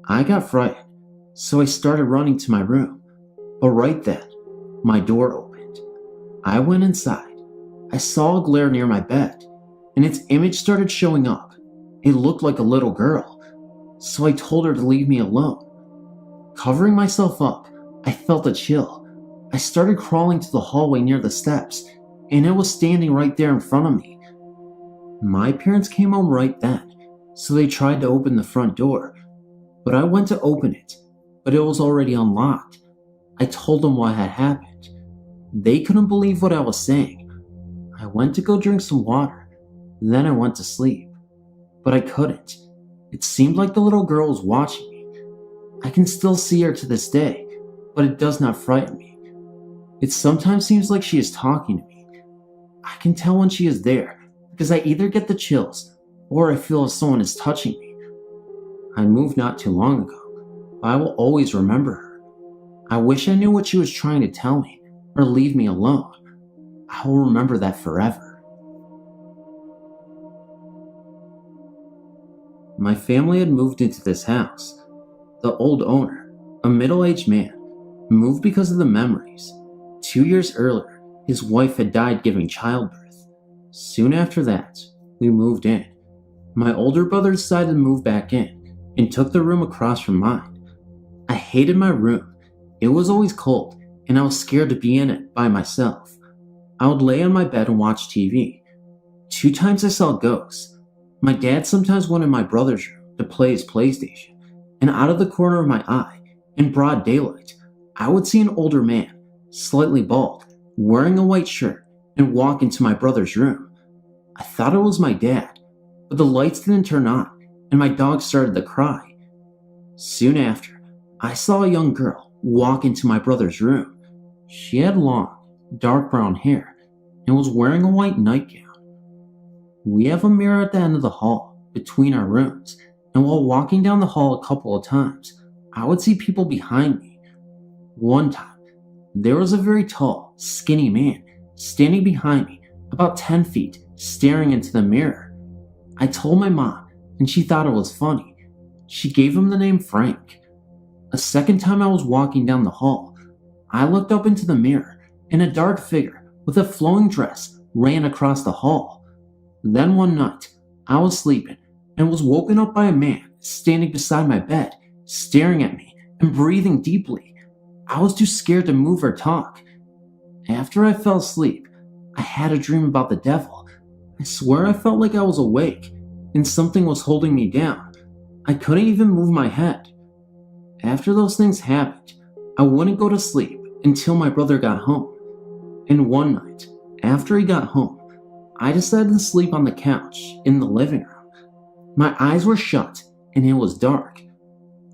I got frightened, so I started running to my room, but right then, my door opened. I went inside. I saw a glare near my bed, and its image started showing up. It looked like a little girl. So I told her to leave me alone. Covering myself up, I felt a chill. I started crawling to the hallway near the steps, and it was standing right there in front of me. My parents came home right then, so they tried to open the front door, but I went to open it, but it was already unlocked. I told them what had happened. They couldn't believe what I was saying. I went to go drink some water, then I went to sleep, but I couldn't. It seemed like the little girl was watching me. I can still see her to this day, but it does not frighten me. It sometimes seems like she is talking to me. I can tell when she is there because I either get the chills or I feel as someone is touching me. I moved not too long ago, but I will always remember her. I wish I knew what she was trying to tell me or leave me alone. I will remember that forever. My family had moved into this house. The old owner, a middle-aged man, moved because of the memories. 2 years earlier, his wife had died giving childbirth. Soon after that, we moved in. My older brother decided to move back in and took the room across from mine. I hated my room. It was always cold, and I was scared to be in it by myself. I would lay on my bed and watch TV. 2 times I saw ghosts. My dad sometimes went in my brother's room to play his PlayStation, and out of the corner of my eye, in broad daylight, I would see an older man, slightly bald, wearing a white shirt, and walk into my brother's room. I thought it was my dad, but the lights didn't turn on, and my dog started to cry. Soon after, I saw a young girl walk into my brother's room. She had long, dark brown hair and was wearing a white nightgown. We have a mirror at the end of the hall between our rooms, and while walking down the hall a couple of times, I would see people behind me. One time, there was a very tall, skinny man standing behind me about 10 feet, staring into the mirror. I told my mom, and she thought it was funny. She gave him the name Frank. A second time I was walking down the hall, I looked up into the mirror, and a dark figure with a flowing dress ran across the hall. Then one night, I was sleeping and was woken up by a man standing beside my bed, staring at me and breathing deeply. I was too scared to move or talk. After I fell asleep, I had a dream about the devil. I swear I felt like I was awake and something was holding me down. I couldn't even move my head. After those things happened, I wouldn't go to sleep until my brother got home. And one night, after he got home, I decided to sleep on the couch in the living room. My eyes were shut and it was dark.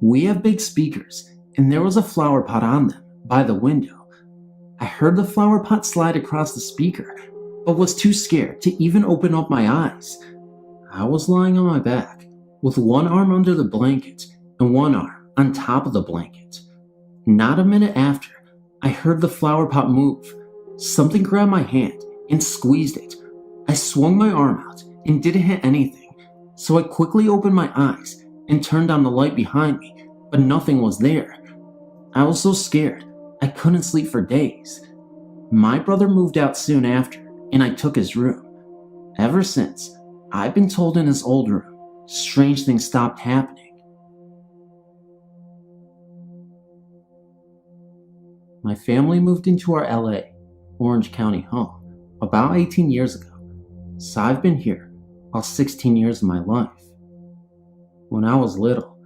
We have big speakers and there was a flower pot on them by the window. I heard the flower pot slide across the speaker, but was too scared to even open up my eyes. I was lying on my back with one arm under the blanket and one arm on top of the blanket. Not a minute after, I heard the flower pot move. Something grabbed my hand and squeezed it. I swung my arm out and didn't hit anything, so I quickly opened my eyes and turned on the light behind me, but nothing was there. I was so scared, I couldn't sleep for days. My brother moved out soon after, and I took his room. Ever since, I've been told in his old room, strange things stopped happening. My family moved into our LA, Orange County home about 18 years ago. So I've been here all 16 years of my life. When I was little,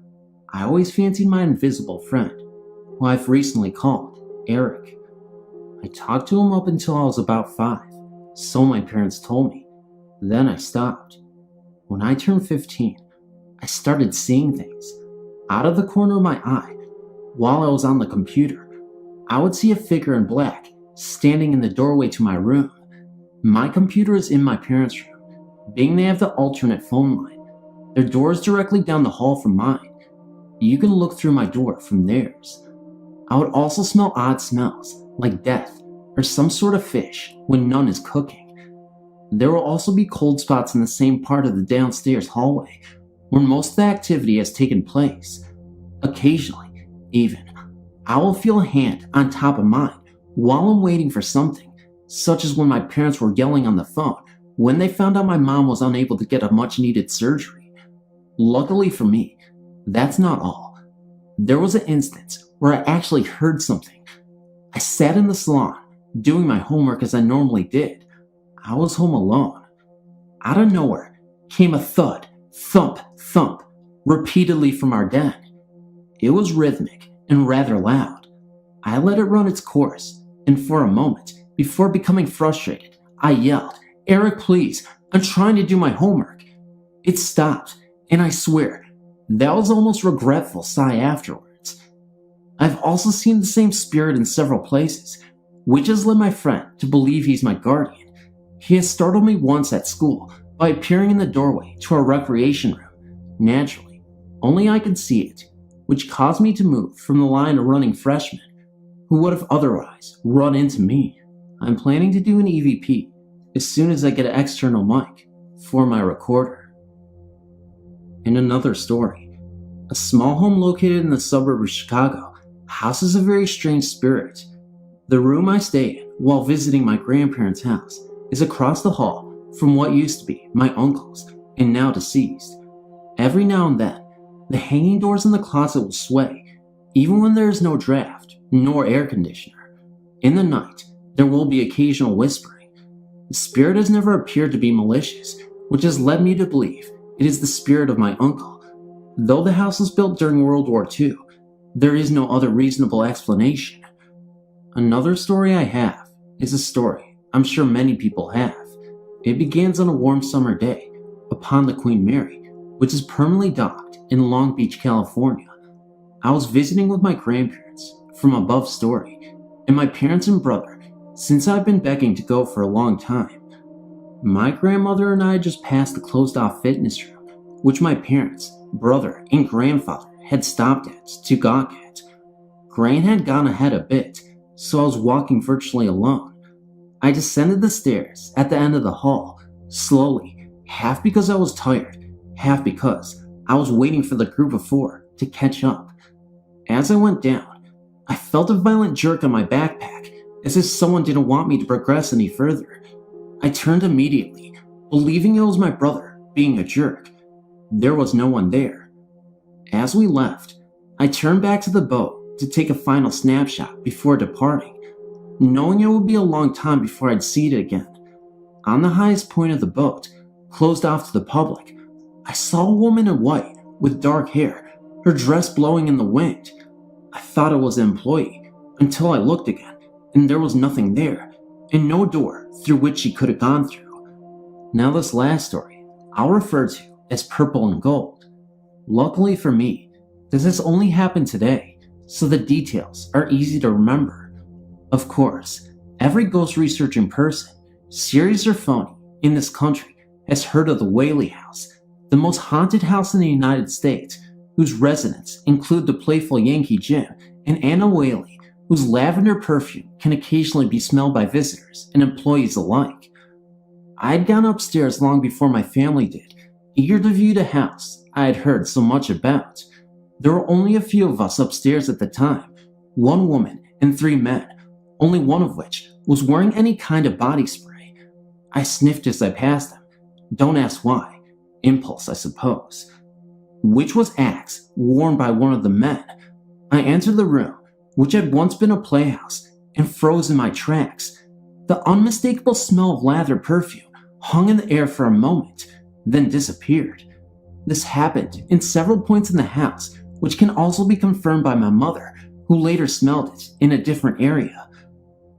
I always fancied my invisible friend, who I've recently called Eric. I talked to him up until I was about 5, so my parents told me. Then I stopped. When I turned 15, I started seeing things. Out of the corner of my eye, while I was on the computer, I would see a figure in black standing in the doorway to my room. My computer is in my parents' room, being they have the alternate phone line. Their door is directly down the hall from mine. You can look through my door from theirs. I would also smell odd smells, like death or some sort of fish, when none is cooking. There will also be cold spots in the same part of the downstairs hallway, where most of the activity has taken place. Occasionally, even, I will feel a hand on top of mine while I'm waiting for something, such as when my parents were yelling on the phone when they found out my mom was unable to get a much-needed surgery. Luckily for me, that's not all. There was an instance where I actually heard something. I sat in the salon, doing my homework as I normally did. I was home alone. Out of nowhere came a thud, thump, thump, repeatedly from our den. It was rhythmic and rather loud. I let it run its course, and for a moment, before becoming frustrated, I yelled, "Eric, please, I'm trying to do my homework." It stopped, and I swear, that was almost regretful sigh afterwards. I've also seen the same spirit in several places, which has led my friend to believe he's my guardian. He has startled me once at school by appearing in the doorway to our recreation room. Naturally, only I could see it, which caused me to move from the line of running freshmen who would have otherwise run into me. I'm planning to do an EVP as soon as I get an external mic for my recorder. In another story, a small home located in the suburb of Chicago houses a very strange spirit. The room I stay in while visiting my grandparents' house is across the hall from what used to be my uncle's and now deceased. Every now and then, the hanging doors in the closet will sway, even when there is no draft nor air conditioner. In the night, there will be occasional whispering. The spirit has never appeared to be malicious, which has led me to believe it is the spirit of my uncle. Though the house was built during World War II, there is no other reasonable explanation. Another story I have is a story I'm sure many people have. It begins on a warm summer day upon the Queen Mary, which is permanently docked in Long Beach, California. I was visiting with my grandparents from above story, and my parents and brother, since I've been begging to go for a long time. My grandmother and I just passed the closed-off fitness room, which my parents, brother, and grandfather had stopped at to gawk at. Gran had gone ahead a bit, so I was walking virtually alone. I descended the stairs at the end of the hall, slowly, half because I was tired, half because I was waiting for the group of four to catch up. As I went down, I felt a violent jerk on my backpack, as if someone didn't want me to progress any further. I turned immediately, believing it was my brother being a jerk. There was no one there. As we left, I turned back to the boat to take a final snapshot before departing, knowing it would be a long time before I'd see it again. On the highest point of the boat, closed off to the public, I saw a woman in white with dark hair, her dress blowing in the wind. I thought it was an employee until I looked again, and there was nothing there, and no door through which she could have gone through. Now this last story, I'll refer to as Purple and Gold. Luckily for me, this has only happened today, so the details are easy to remember. Of course, every ghost researching person, serious or phony, in this country has heard of the Whaley House, the most haunted house in the United States, whose residents include the playful Yankee Jim and Anna Whaley, whose lavender perfume can occasionally be smelled by visitors and employees alike. I had gone upstairs long before my family did, eager to view the house I had heard so much about. There were only a few of us upstairs at the time, one woman and 3 men, only one of which was wearing any kind of body spray. I sniffed as I passed them. Don't ask why. Impulse, I suppose. Which was Axe, worn by one of the men. I entered the room, which had once been a playhouse, and froze in my tracks. The unmistakable smell of lather perfume hung in the air for a moment, then disappeared. This happened in several points in the house, which can also be confirmed by my mother, who later smelled it in a different area.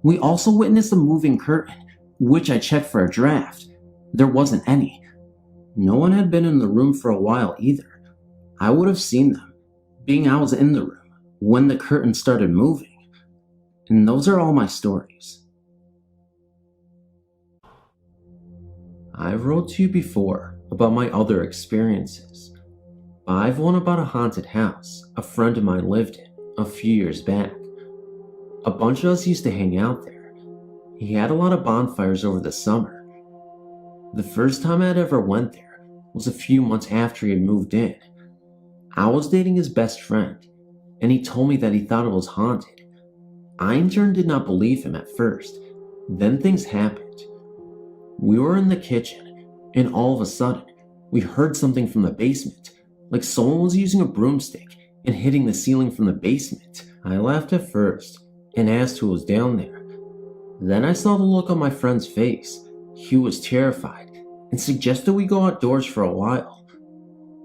We also witnessed a moving curtain, which I checked for a draft. There wasn't any. No one had been in the room for a while either. I would have seen them, being I was in the room when the curtain started moving. And those are all my stories. I've wrote to you before about my other experiences. I've one about a haunted house a friend of mine lived in a few years back. A bunch of us used to hang out there. He had a lot of bonfires over the summer. The first time I'd ever went there was a few months after he had moved in. I was dating his best friend, and he told me that he thought it was haunted. I in turn did not believe him at first. Then things happened. We were in the kitchen, and all of a sudden, we heard something from the basement, like someone was using a broomstick and hitting the ceiling from the basement. I laughed at first, and asked who was down there. Then I saw the look on my friend's face. He was terrified, and suggested we go outdoors for a while.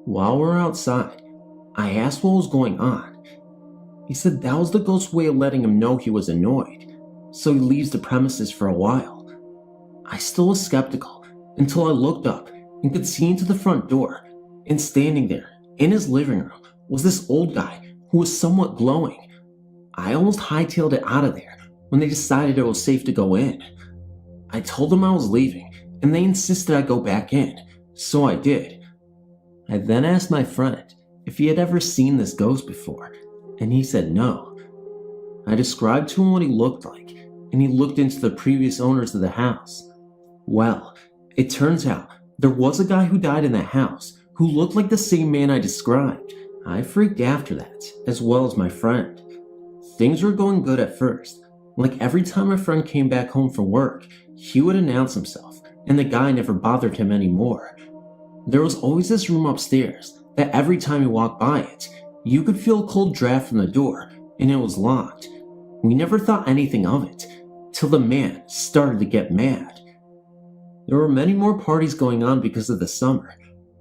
While we were outside, I asked what was going on, He said that was the ghost's way of letting him know he was annoyed, so he leaves the premises for a while. I still was skeptical until I looked up and could see into the front door, and standing there in his living room was this old guy who was somewhat glowing. I almost hightailed it out of there when they decided it was safe to go in. I told them I was leaving, and they insisted I go back in, so I did. I then asked my friend if he had ever seen this ghost before, and he said no. I described to him what he looked like, and he looked into the previous owners of the house. Well, it turns out there was a guy who died in the house who looked like the same man I described. I freaked after that, as well as my friend. Things were going good at first. Like every time my friend came back home from work, he would announce himself, and the guy never bothered him anymore. There was always this room upstairs that every time you walked by it, you could feel a cold draft from the door, and it was locked. We never thought anything of it, till the man started to get mad. There were many more parties going on because of the summer.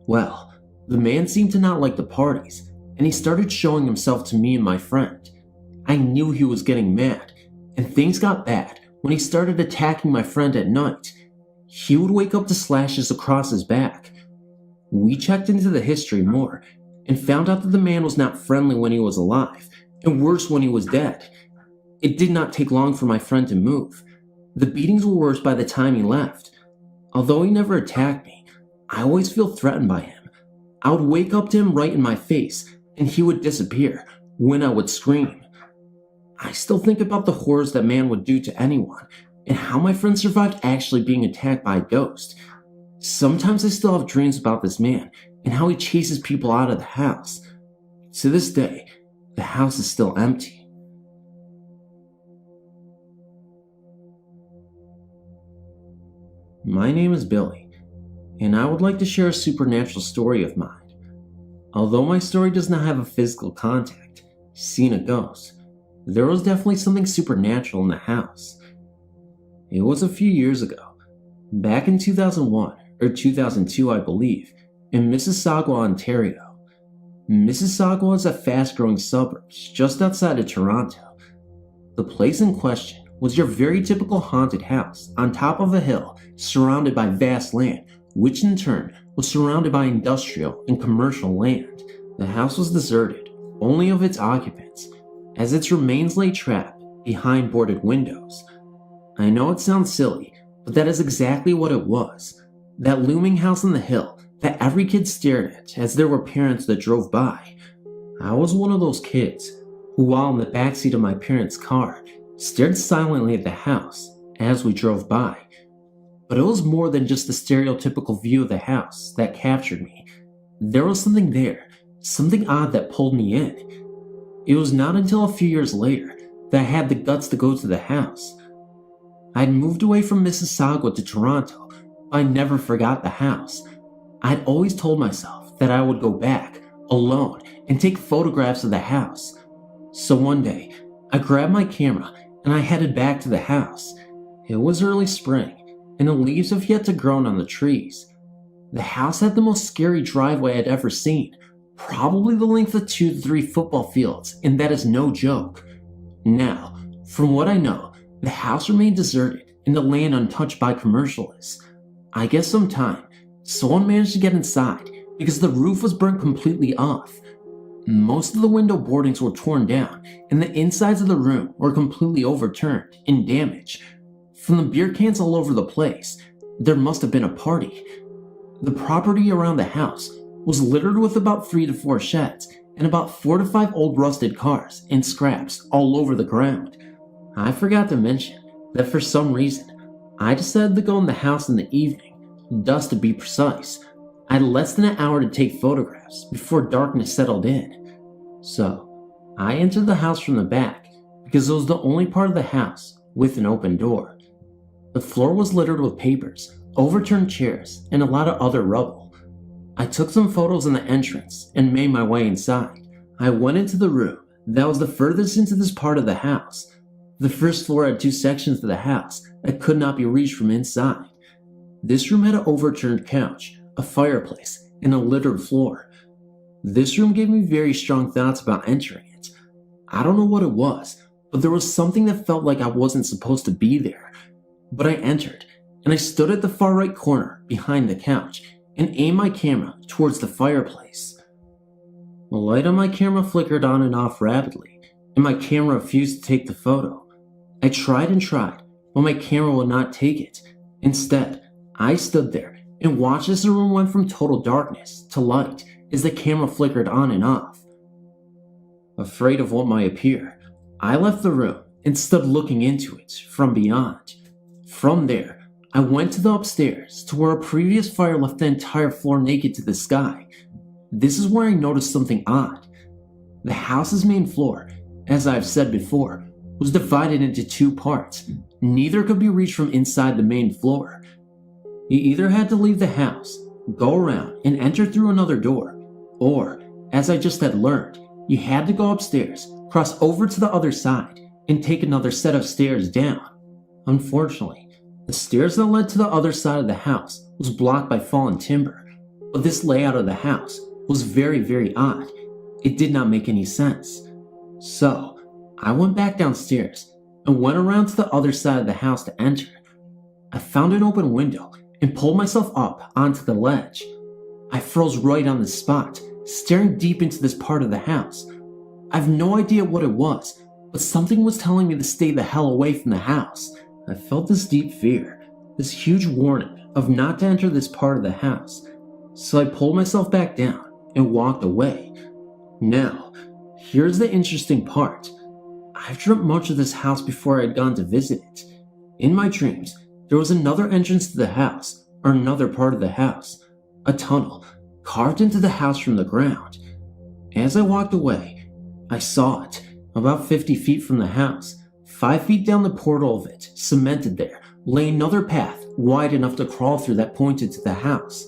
Well, the man seemed to not like the parties, and he started showing himself to me and my friend. I knew he was getting mad, and things got bad when he started attacking my friend at night. He would wake up to slashes across his back. We checked into the history more, and found out that the man was not friendly when he was alive, and worse when he was dead. It did not take long for my friend to move. The beatings were worse by the time he left. Although he never attacked me, I always feel threatened by him. I would wake up to him right in my face, and he would disappear when I would scream. I still think about the horrors that man would do to anyone, and how my friend survived actually being attacked by a ghost. Sometimes I still have dreams about this man, and how he chases people out of the house. To this day, the house is still empty. My name is Billy, and I would like to share a supernatural story of mine. Although my story does not have a physical contact, seeing a ghost, there was definitely something supernatural in the house. It was a few years ago, back in 2001 or 2002 I believe, in Mississauga, Ontario. Mississauga is a fast-growing suburb just outside of Toronto. The place in question was your very typical haunted house on top of a hill surrounded by vast land, which in turn was surrounded by industrial and commercial land. The house was deserted, only of its occupants, as its remains lay trapped behind boarded windows. I know it sounds silly, but that is exactly what it was. That looming house on the hill that every kid stared at as there were parents that drove by. I was one of those kids who, while in the backseat of my parents' car, stared silently at the house as we drove by. But it was more than just the stereotypical view of the house that captured me. There was something there, something odd that pulled me in. It was not until a few years later that I had the guts to go to the house. I had moved away from Mississauga to Toronto, but I never forgot the house. I had always told myself that I would go back, alone, and take photographs of the house. So one day, I grabbed my camera and I headed back to the house. It was early spring, and the leaves have yet to grow on the trees. The house had the most scary driveway I'd ever seen, probably the length of 2 to 3 football fields, and that is no joke. Now, from what I know, the house remained deserted and the land untouched by commercialists. I guess sometime, someone managed to get inside because the roof was burnt completely off. Most of the window boardings were torn down, and the insides of the room were completely overturned and damaged. From the beer cans all over the place, there must have been a party. The property around the house was littered with about 3 to 4 sheds and about 4 to 5 old rusted cars and scraps all over the ground. I forgot to mention that for some reason, I decided to go in the house in the evening, dusk to be precise. I had less than an hour to take photographs before darkness settled in. So, I entered the house from the back because it was the only part of the house with an open door. The floor was littered with papers, overturned chairs, and a lot of other rubble. I took some photos in the entrance and made my way inside. I went into the room that was the furthest into this part of the house. The first floor had 2 sections of the house that could not be reached from inside. This room had an overturned couch, a fireplace, and a littered floor. This room gave me very strong thoughts about entering it. I don't know what it was, but there was something that felt like I wasn't supposed to be there. But I entered, and I stood at the far right corner behind the couch and aimed my camera towards the fireplace. The light on my camera flickered on and off rapidly, and my camera refused to take the photo. I tried and tried, but my camera would not take it. Instead, I stood there and watched as the room went from total darkness to light as the camera flickered on and off. Afraid of what might appear, I left the room and stood looking into it from beyond. From there, I went to the upstairs to where a previous fire left the entire floor naked to the sky. This is where I noticed something odd. The house's main floor, as I've said before, was divided into two parts. Neither could be reached from inside the main floor. You either had to leave the house, go around and enter through another door, or, as I just had learned, you had to go upstairs, cross over to the other side, and take another set of stairs down. Unfortunately, the stairs that led to the other side of the house was blocked by fallen timber, but this layout of the house was very, very odd. It did not make any sense. So, I went back downstairs and went around to the other side of the house to enter. I found an open window and pulled myself up onto the ledge. I froze right on the spot, staring deep into this part of the house. I have no idea what it was, but something was telling me to stay the hell away from the house. I felt this deep fear, this huge warning of not to enter this part of the house, so I pulled myself back down and walked away. Now, here's the interesting part. I've dreamt much of this house before I had gone to visit it. In my dreams, there was another entrance to the house, or another part of the house, a tunnel carved into the house from the ground. As I walked away, I saw it, about 50 feet from the house. 5 feet down the portal of it, cemented there, lay another path wide enough to crawl through that pointed to the house.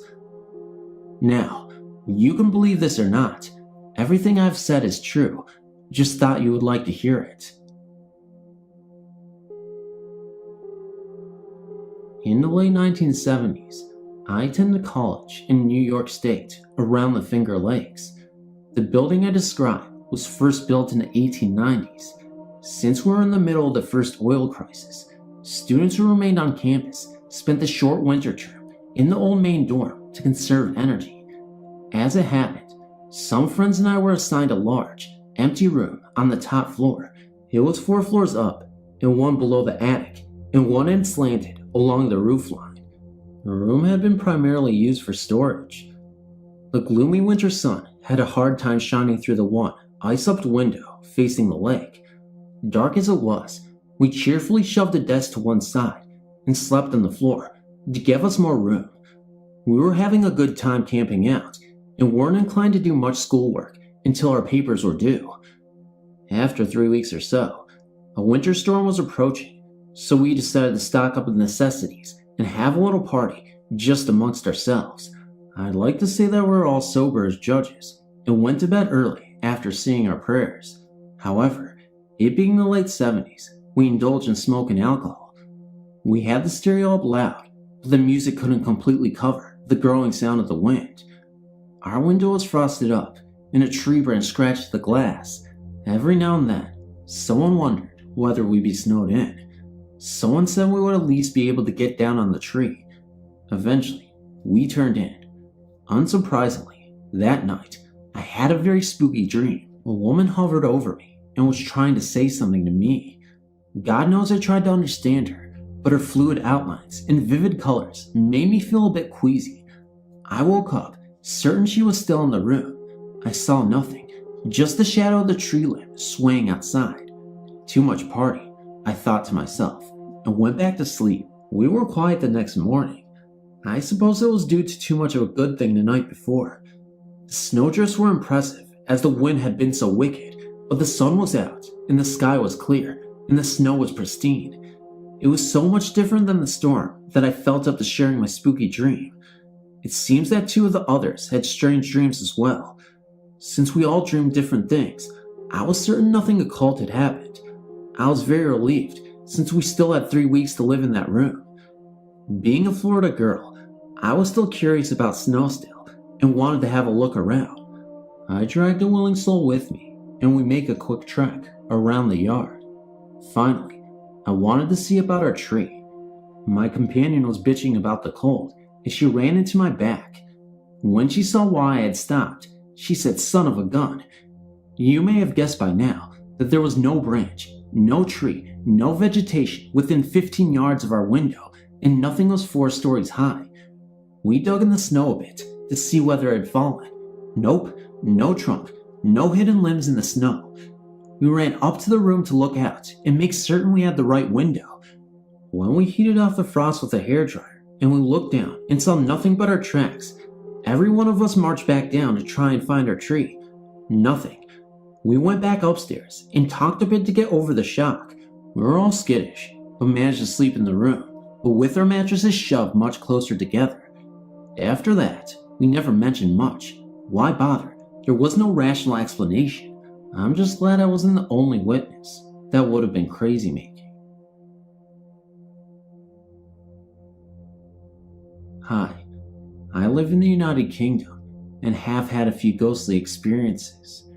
Now, you can believe this or not, everything I've said is true. Just thought you would like to hear it. In the late 1970s, I attended college in New York State, around the Finger Lakes. The building I describe was first built in the 1890s. Since we were in the middle of the first oil crisis, students who remained on campus spent the short winter term in the old main dorm to conserve energy. As it happened, some friends and I were assigned a large, empty room on the top floor. It was 4 floors up and one below the attic, and one end slanted along the roofline. The room had been primarily used for storage. The gloomy winter sun had a hard time shining through the one ice-upped window facing the lake. Dark as it was, we cheerfully shoved a desk to one side and slept on the floor to give us more room. We were having a good time camping out and weren't inclined to do much schoolwork until our papers were due. After 3 weeks or so, a winter storm was approaching, so we decided to stock up on necessities and have a little party just amongst ourselves. I'd like to say that we were all sober as judges and went to bed early after saying our prayers. However, it being the late 70s, we indulged in smoke and alcohol. We had the stereo up loud, but the music couldn't completely cover the growing sound of the wind. Our window was frosted up, and a tree branch scratched the glass. Every now and then, someone wondered whether we'd be snowed in. Someone said we would at least be able to get down on the tree. Eventually, we turned in. Unsurprisingly, that night, I had a very spooky dream. A woman hovered over me and was trying to say something to me. God knows I tried to understand her, but her fluid outlines and vivid colors made me feel a bit queasy. I woke up, certain she was still in the room. I saw nothing, just the shadow of the tree limb swaying outside. Too much party, I thought to myself, and went back to sleep. We were quiet the next morning. I suppose it was due to too much of a good thing the night before. The snowdrifts were impressive, as the wind had been so wicked, but the sun was out, and the sky was clear, and the snow was pristine. It was so much different than the storm that I felt up to sharing my spooky dream. It seems that 2 of the others had strange dreams as well. Since we all dreamed different things, I was certain nothing occult had happened. I was very relieved, since we still had 3 weeks to live in that room. Being a Florida girl, I was still curious about snow still, and wanted to have a look around. I dragged a willing soul with me, and we make a quick trek around the yard. Finally, I wanted to see about our tree. My companion was bitching about the cold, and she ran into my back. When she saw why I had stopped, she said, "Son of a gun." You may have guessed by now that there was no branch, no tree, no vegetation within 15 yards of our window, and nothing was 4 stories high. We dug in the snow a bit to see whether it had fallen. Nope, no trunk, no hidden limbs in the snow. We ran up to the room to look out and make certain we had the right window. When we heated off the frost with a hairdryer and we looked down and saw nothing but our tracks, every one of us marched back down to try and find our tree. Nothing. We went back upstairs and talked a bit to get over the shock. We were all skittish, but managed to sleep in the room, but with our mattresses shoved much closer together. After that, we never mentioned much. Why bother? There was no rational explanation. I'm just glad I wasn't the only witness. That would have been crazy making. Hi, I live in the United Kingdom and have had a few ghostly experiences.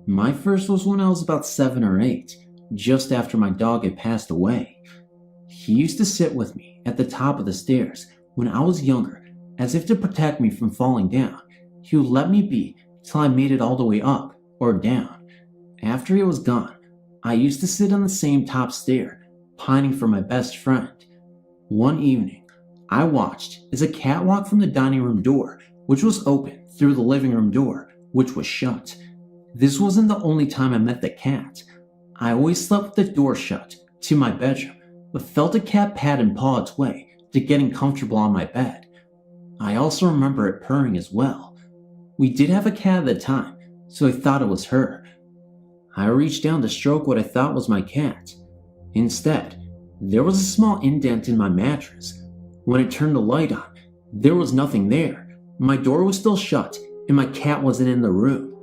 My first was when I was about 7 or 8, just after my dog had passed away. He used to sit with me at the top of the stairs when I was younger, as if to protect me from falling down. He would let me be till I made it all the way up or down. After he was gone, I used to sit on the same top stair, pining for my best friend. One evening, I watched as a cat walked from the dining room door, which was open, through the living room door, which was shut. This wasn't the only time I met the cat. I always slept with the door shut to my bedroom, but felt a cat pat and paw its way to getting comfortable on my bed. I also remember it purring as well. We did have a cat at the time, so I thought it was her. I reached down to stroke what I thought was my cat. Instead, there was a small indent in my mattress. When I turned the light on, there was nothing there. My door was still shut, and my cat wasn't in the room.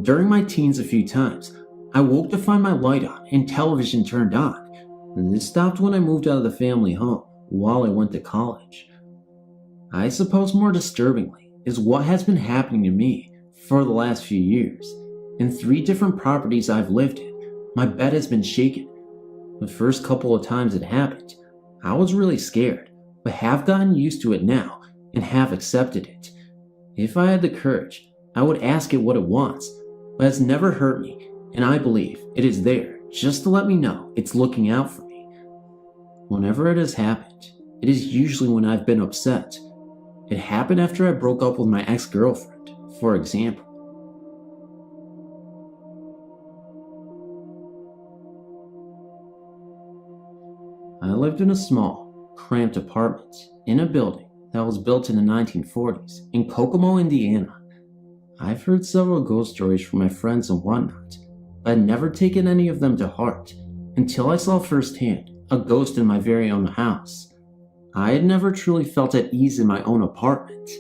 During my teens a few times, I woke to find my light on and television turned on. This stopped when I moved out of the family home while I went to college. I suppose more disturbingly is what has been happening to me for the last few years. In 3 different properties I've lived in, my bed has been shaken. The first couple of times it happened, I was really scared, but have gotten used to it now and have accepted it. If I had the courage, I would ask it what it wants, but it's never hurt me, and I believe it is there just to let me know it's looking out for me. Whenever it has happened, it is usually when I've been upset. It happened after I broke up with my ex-girlfriend, for example. I lived in a small, cramped apartment in a building that was built in the 1940s in Kokomo, Indiana. I've heard several ghost stories from my friends and whatnot, but I'd never taken any of them to heart until I saw firsthand a ghost in my very own house. I had never truly felt at ease in my own apartment.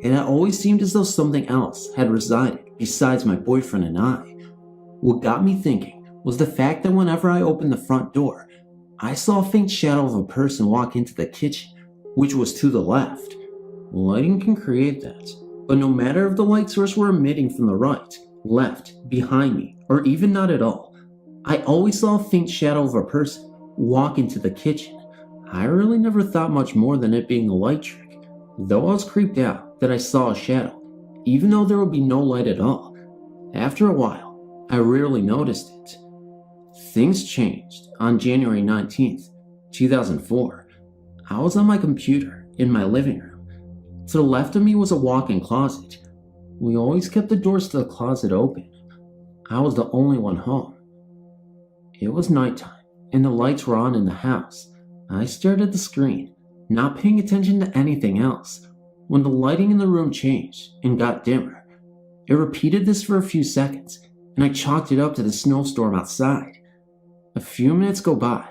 It had always seemed as though something else had resided besides my boyfriend and I. What got me thinking was the fact that whenever I opened the front door, I saw a faint shadow of a person walk into the kitchen, which was to the left. Lighting can create that, but no matter if the light source were emitting from the right, left, behind me, or even not at all, I always saw a faint shadow of a person walk into the kitchen. I really never thought much more than it being a light trick, though I was creeped out that I saw a shadow, even though there would be no light at all. After a while, I rarely noticed it. Things changed on January 19th, 2004. I was on my computer in my living room. To the left of me was a walk-in closet. We always kept the doors to the closet open. I was the only one home. It was nighttime, and the lights were on in the house. I stared at the screen, not paying attention to anything else, when the lighting in the room changed and got dimmer. It repeated this for a few seconds, and I chalked it up to the snowstorm outside. A few minutes go by,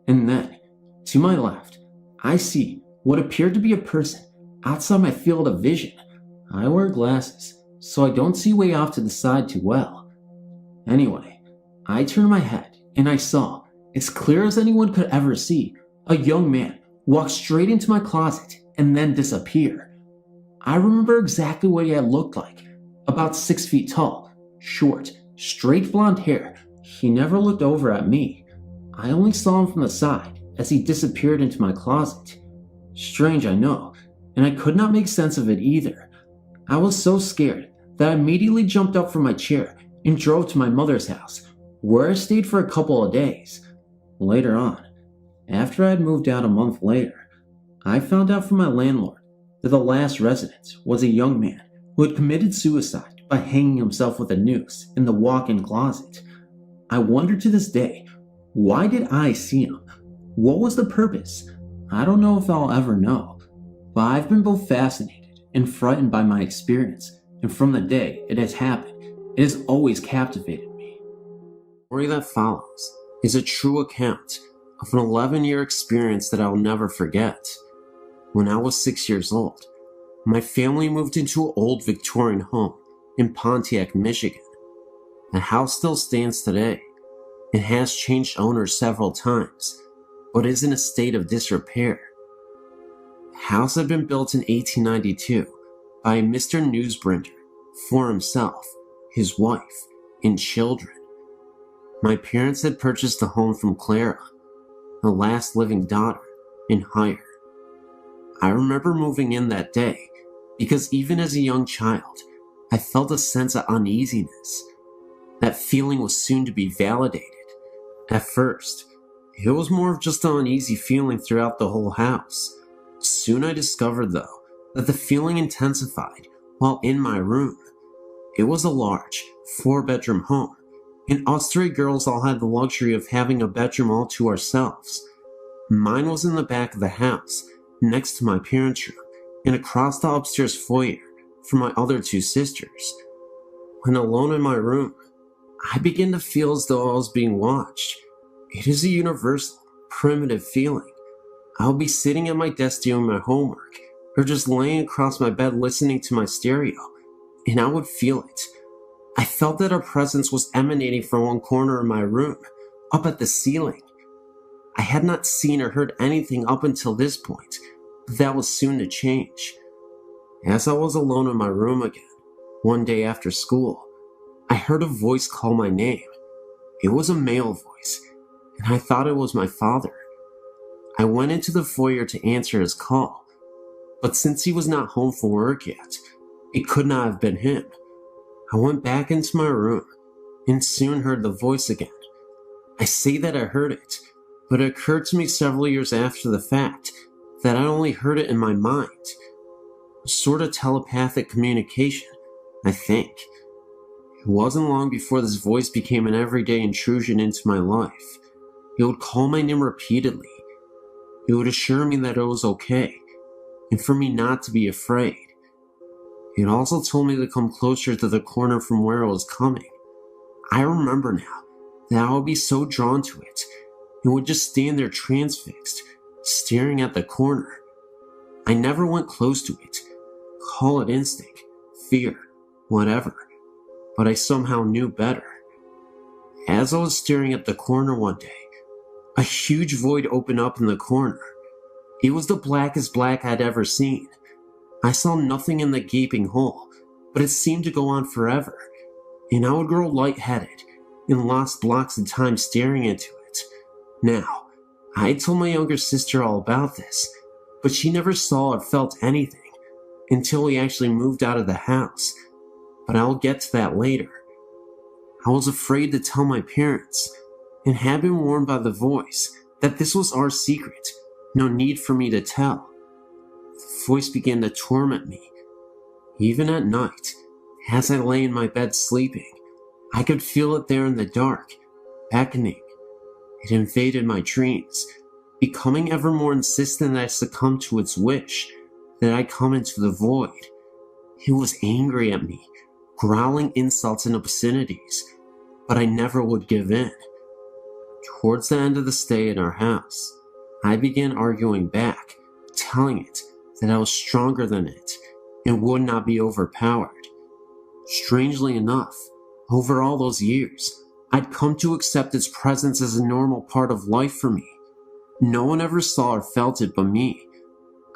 and then, to my left, I see what appeared to be a person outside my field of vision. I wear glasses, so I don't see way off to the side too well. Anyway, I turned my head, and I saw, as clear as anyone could ever see, a young man walk straight into my closet and then disappear. I remember exactly what he had looked like. About 6 feet tall, short, Straight blonde hair. He never looked over at me. I only saw him from the side as he disappeared into my closet. Strange, I know, and I could not make sense of it either. I was so scared that I immediately jumped up from my chair and drove to my mother's house, where I stayed for a couple of days. Later on, after I had moved out a month later, I found out from my landlord that the last resident was a young man who had committed suicide by hanging himself with a noose in the walk-in closet. I wonder to this day, why did I see him? What was the purpose? I don't know if I'll ever know, but I've been both fascinated and frightened by my experience, and from the day it has happened, it has always captivated me. The story that follows is a true account of an 11-year experience that I'll never forget. When I was 6 years old, my family moved into an old Victorian home in Pontiac, Michigan. The house still stands today. It has changed owners several times, but is in a state of disrepair. The house had been built in 1892 by Mr. Newsbringer for himself, his wife, and children. My parents had purchased the home from Clara, the last living daughter, in hire. I remember moving in that day because even as a young child, I felt a sense of uneasiness. That feeling was soon to be validated. At first, it was more of just an uneasy feeling throughout the whole house. Soon I discovered, though, that the feeling intensified while in my room. It was a large, 4-bedroom home, and us 3 girls all had the luxury of having a bedroom all to ourselves. Mine was in the back of the house, next to my parents' room, and across the upstairs foyer from my other 2 sisters. When alone in my room, I began to feel as though I was being watched. It is a universal, primitive feeling. I'll be sitting at my desk doing my homework, or just laying across my bed listening to my stereo, and I would feel it. I felt that a presence was emanating from one corner of my room, up at the ceiling. I had not seen or heard anything up until this point, but that was soon to change. As I was alone in my room again, one day after school, I heard a voice call my name. It was a male voice, and I thought it was my father. I went into the foyer to answer his call, but since he was not home from work yet, it could not have been him. I went back into my room and soon heard the voice again. I say that I heard it, but it occurred to me several years after the fact that I only heard it in my mind. A sort of telepathic communication, I think. It wasn't long before this voice became an everyday intrusion into my life. It would call my name repeatedly. It would assure me that it was okay, and for me not to be afraid. It also told me to come closer to the corner from where it was coming. I remember now that I would be so drawn to it, and would just stand there transfixed, staring at the corner. I never went close to it. Call it instinct, fear, whatever, but I somehow knew better. As I was staring at the corner one day, a huge void opened up in the corner. It was the blackest black I'd ever seen. I saw nothing in the gaping hole, but it seemed to go on forever, and I would grow lightheaded and lost blocks of time staring into it. Now, I had told my younger sister all about this, but she never saw or felt anything until we actually moved out of the house, but I'll get to that later. I was afraid to tell my parents, and had been warned by the voice that this was our secret, no need for me to tell. The voice began to torment me. Even at night, as I lay in my bed sleeping, I could feel it there in the dark, beckoning. It invaded my dreams, becoming ever more insistent that I succumb to its wish, that I come into the void. It was angry at me, growling insults and obscenities, but I never would give in. Towards the end of the stay in our house, I began arguing back, telling it that I was stronger than it and would not be overpowered. Strangely enough, over all those years, I'd come to accept its presence as a normal part of life for me. No one ever saw or felt it but me.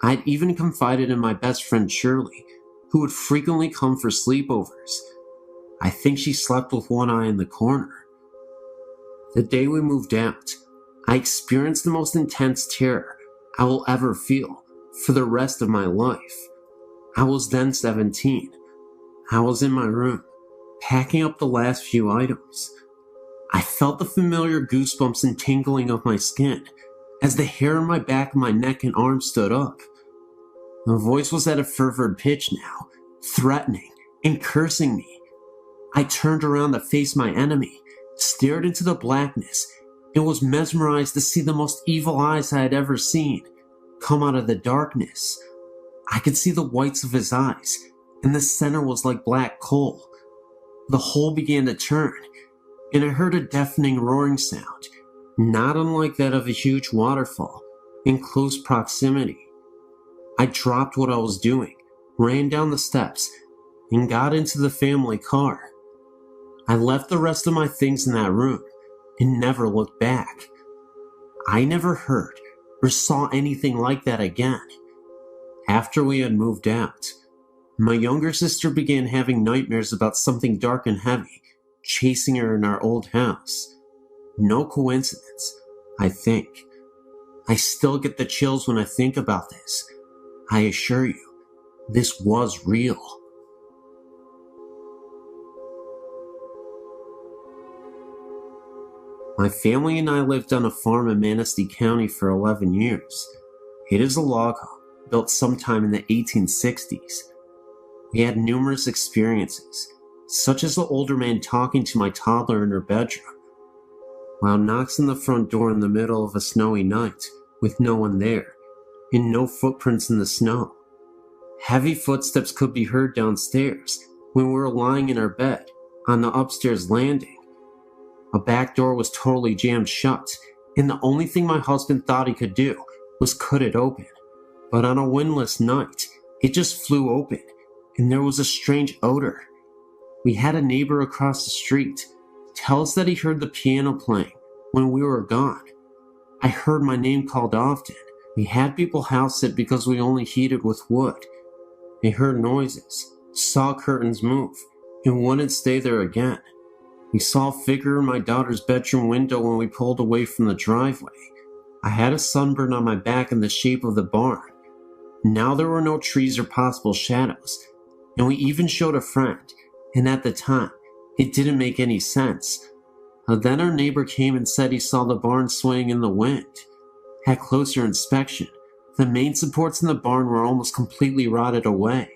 I'd even confided in my best friend Shirley, who would frequently come for sleepovers. I think she slept with one eye in the corner. The day we moved out, I experienced the most intense terror I will ever feel for the rest of my life. I was then 17. I was in my room, packing up the last few items. I felt the familiar goosebumps and tingling of my skin as the hair on my back of my neck and arms stood up. The voice was at a fervid pitch now, threatening and cursing me. I turned around to face my enemy, stared into the blackness, and was mesmerized to see the most evil eyes I had ever seen come out of the darkness. I could see the whites of his eyes, and the center was like black coal. The hole began to turn, and I heard a deafening roaring sound, not unlike that of a huge waterfall in close proximity. I dropped what I was doing, ran down the steps, and got into the family car. I left the rest of my things in that room and never looked back. I never heard or saw anything like that again. After we had moved out, my younger sister began having nightmares about something dark and heavy chasing her in our old house. No coincidence, I think. I still get the chills when I think about this. I assure you, this was real. My family and I lived on a farm in Manistee County for 11 years. It is a log home built sometime in the 1860s. We had numerous experiences, such as the older man talking to my toddler in her bedroom, while knocks on the front door in the middle of a snowy night with no one there, and no footprints in the snow. Heavy footsteps could be heard downstairs when we were lying in our bed on the upstairs landing. A back door was totally jammed shut, and the only thing my husband thought he could do was cut it open. But on a windless night, it just flew open, and there was a strange odor. We had a neighbor across the street tell us that he heard the piano playing when we were gone. I heard my name called often. We had people house sit because we only heated with wood. They heard noises, saw curtains move, and wouldn't stay there again. We saw a figure in my daughter's bedroom window when we pulled away from the driveway. I had a sunburn on my back in the shape of the barn. Now there were no trees or possible shadows, and we even showed a friend, and at the time, it didn't make any sense. Then our neighbor came and said he saw the barn swaying in the wind. At closer inspection, the main supports in the barn were almost completely rotted away.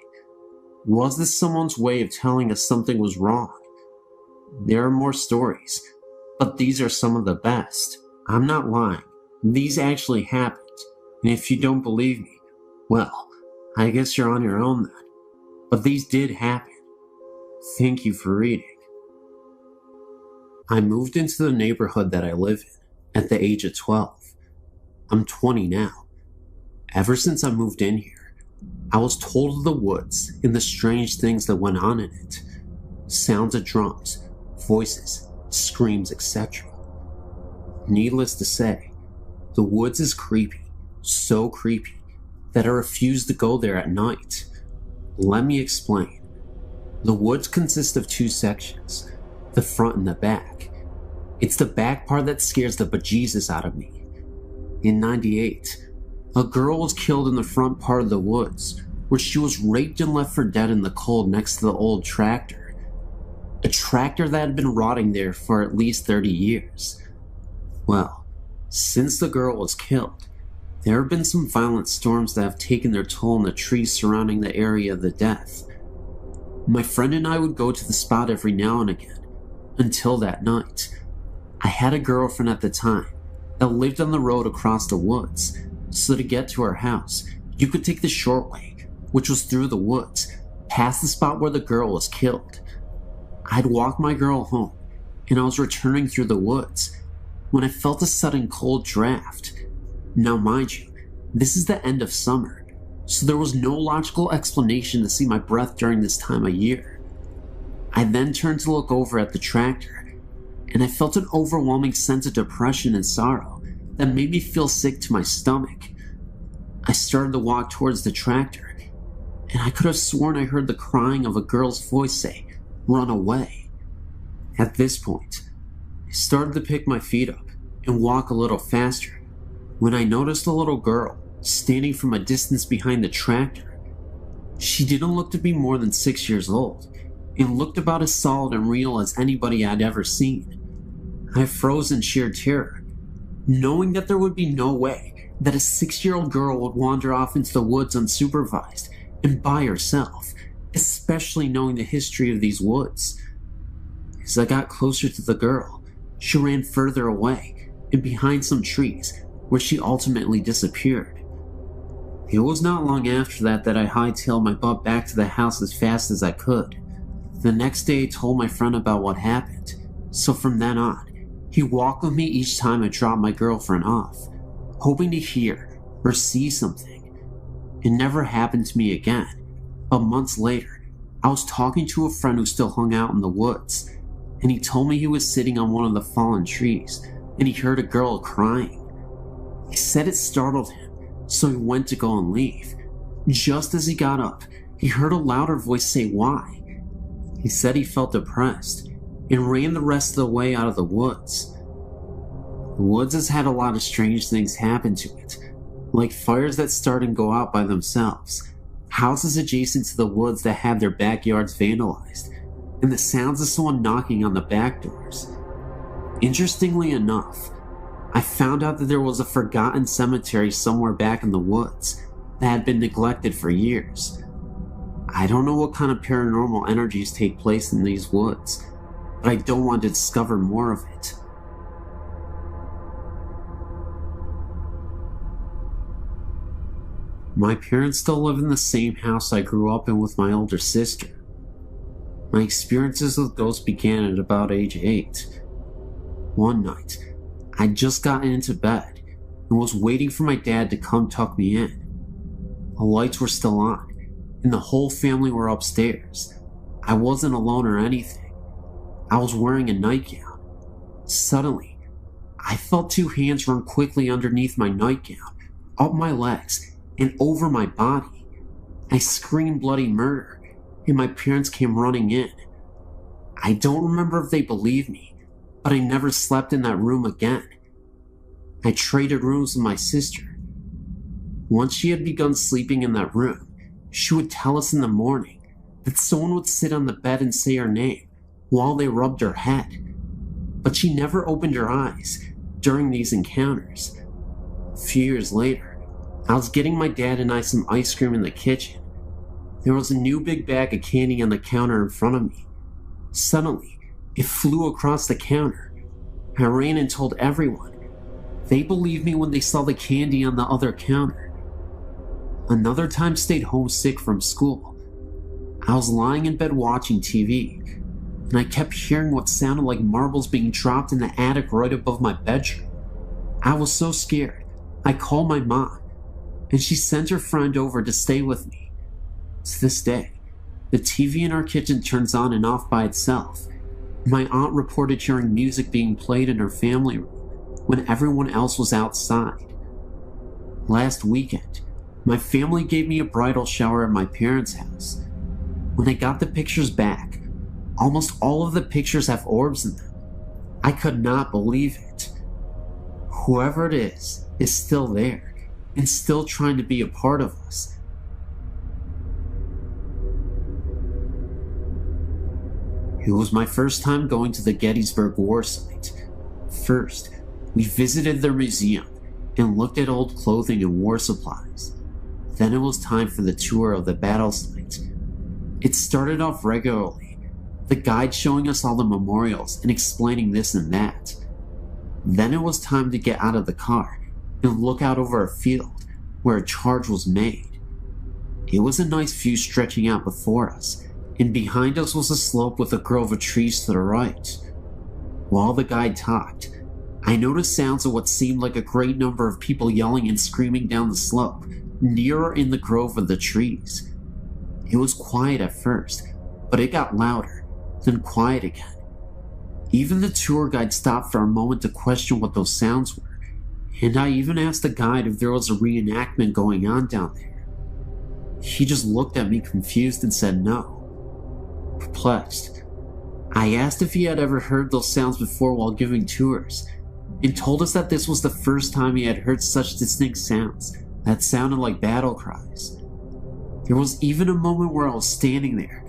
Was this someone's way of telling us something was wrong? There are more stories, but these are some of the best. I'm not lying. These actually happened, and if you don't believe me, well, I guess you're on your own then. But these did happen. Thank you for reading. I moved into the neighborhood that I live in at the age of 12. I'm 20 now. Ever since I moved in here, I was told of the woods and the strange things that went on in it. Sounds of drums, voices, screams, etc. Needless to say, the woods is creepy, so creepy that I refuse to go there at night. Let me explain. The woods consist of two sections, the front and the back. It's the back part that scares the bejesus out of me. In '98, a girl was killed in the front part of the woods, where she was raped and left for dead in the cold next to the old tractor. A tractor that had been rotting there for at least 30 years. Well, since the girl was killed, there have been some violent storms that have taken their toll on the trees surrounding the area of the death. My friend and I would go to the spot every now and again, until that night. I had a girlfriend at the time that lived on the road across the woods, so to get to her house, you could take the short way, which was through the woods, past the spot where the girl was killed. I'd walk my girl home, and I was returning through the woods when I felt a sudden cold draft. Now mind you, this is the end of summer, so there was no logical explanation to see my breath during this time of year. I then turned to look over at the tractor, and I felt an overwhelming sense of depression and sorrow that made me feel sick to my stomach. I started to walk towards the tractor, and I could have sworn I heard the crying of a girl's voice say, run away. At this point, I started to pick my feet up and walk a little faster when I noticed a little girl standing from a distance behind the tractor. She didn't look to be more than 6 years old and looked about as solid and real as anybody I'd ever seen. I froze in sheer terror, knowing that there would be no way that a 6-year-old girl would wander off into the woods unsupervised and by herself, especially knowing the history of these woods. As I got closer to the girl, she ran further away and behind some trees, where she ultimately disappeared. It was not long after that I hightailed my butt back to the house as fast as I could. The next day I told my friend about what happened, so from then on, he walked with me each time I dropped my girlfriend off, hoping to hear or see something. It never happened to me again, but months later, I was talking to a friend who still hung out in the woods, and he told me he was sitting on one of the fallen trees and he heard a girl crying. He said it startled him, so he went to go and leave. Just as he got up, he heard a louder voice say why. He said he felt depressed and ran the rest of the way out of the woods. The woods has had a lot of strange things happen to it, like fires that start and go out by themselves, houses adjacent to the woods that have their backyards vandalized, and the sounds of someone knocking on the back doors. Interestingly enough, I found out that there was a forgotten cemetery somewhere back in the woods that had been neglected for years. I don't know what kind of paranormal energies take place in these woods, but I don't want to discover more of it. My parents still live in the same house I grew up in with my older sister. My experiences with ghosts began at about age 8. One night, I'd just gotten into bed and was waiting for my dad to come tuck me in. The lights were still on, and the whole family were upstairs. I wasn't alone or anything. I was wearing a nightgown. Suddenly, I felt 2 hands run quickly underneath my nightgown, up my legs, and over my body. I screamed bloody murder, and my parents came running in. I don't remember if they believed me, but I never slept in that room again. I traded rooms with my sister. Once she had begun sleeping in that room, she would tell us in the morning that someone would sit on the bed and say her name while they rubbed her head, but she never opened her eyes during these encounters. A few years later, I was getting my dad and I some ice cream in the kitchen. There was a new big bag of candy on the counter in front of me. Suddenly, it flew across the counter. I ran and told everyone. They believed me when they saw the candy on the other counter. Another time stayed homesick from school. I was lying in bed watching TV, and I kept hearing what sounded like marbles being dropped in the attic right above my bedroom. I was so scared, I called my mom, and she sent her friend over to stay with me. To this day, the TV in our kitchen turns on and off by itself. My aunt reported hearing music being played in her family room when everyone else was outside. Last weekend, my family gave me a bridal shower at my parents' house. When I got the pictures back, almost all of the pictures have orbs in them. I could not believe it. Whoever it is still there and still trying to be a part of us. It was my first time going to the Gettysburg War site. First, we visited their museum and looked at old clothing and war supplies. Then it was time for the tour of the battle site. It started off regularly, the guide showing us all the memorials and explaining this and that. Then it was time to get out of the car and look out over a field where a charge was made. It was a nice view stretching out before us, and behind us was a slope with a grove of trees to the right. While the guide talked, I noticed sounds of what seemed like a great number of people yelling and screaming down the slope, nearer in the grove of the trees. It was quiet at first, but it got louder, then quiet again. Even the tour guide stopped for a moment to question what those sounds were, and I even asked the guide if there was a reenactment going on down there. He just looked at me confused and said no. Perplexed, I asked if he had ever heard those sounds before while giving tours, and told us that this was the first time he had heard such distinct sounds that sounded like battle cries. There was even a moment where I was standing there,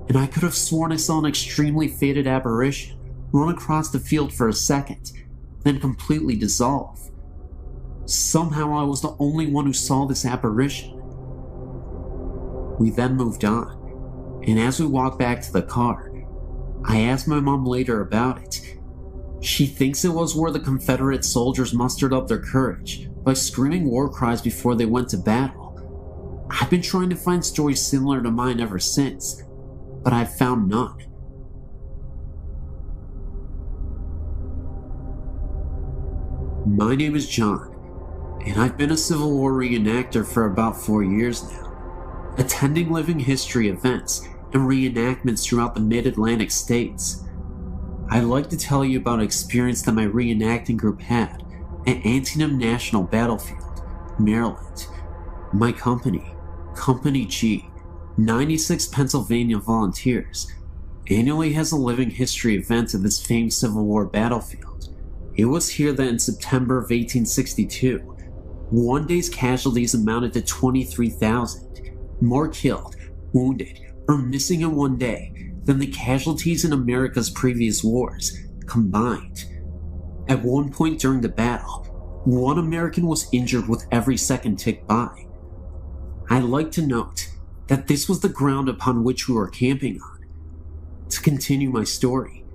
and I could have sworn I saw an extremely faded apparition run across the field for a second, then completely dissolve. Somehow I was the only one who saw this apparition. We then moved on, and as we walked back to the car, I asked my mom later about it. She thinks it was where the Confederate soldiers mustered up their courage by screaming war cries before they went to battle. I've been trying to find stories similar to mine ever since, but I've found none. My name is John, and I've been a Civil War reenactor for about 4 years now, attending living history events and reenactments throughout the mid-Atlantic states. I'd like to tell you about an experience that my reenacting group had at Antietam National Battlefield, Maryland. My company, Company G, 96 Pennsylvania Volunteers, annually has a living history event at this famed Civil War battlefield. It was here that in September of 1862, one day's casualties amounted to 23,000, more killed, wounded, or missing in one day than the casualties in America's previous wars combined. At one point during the battle, one American was injured with every second ticked by. I'd like to note that this was the ground upon which we were camping on. To continue my story,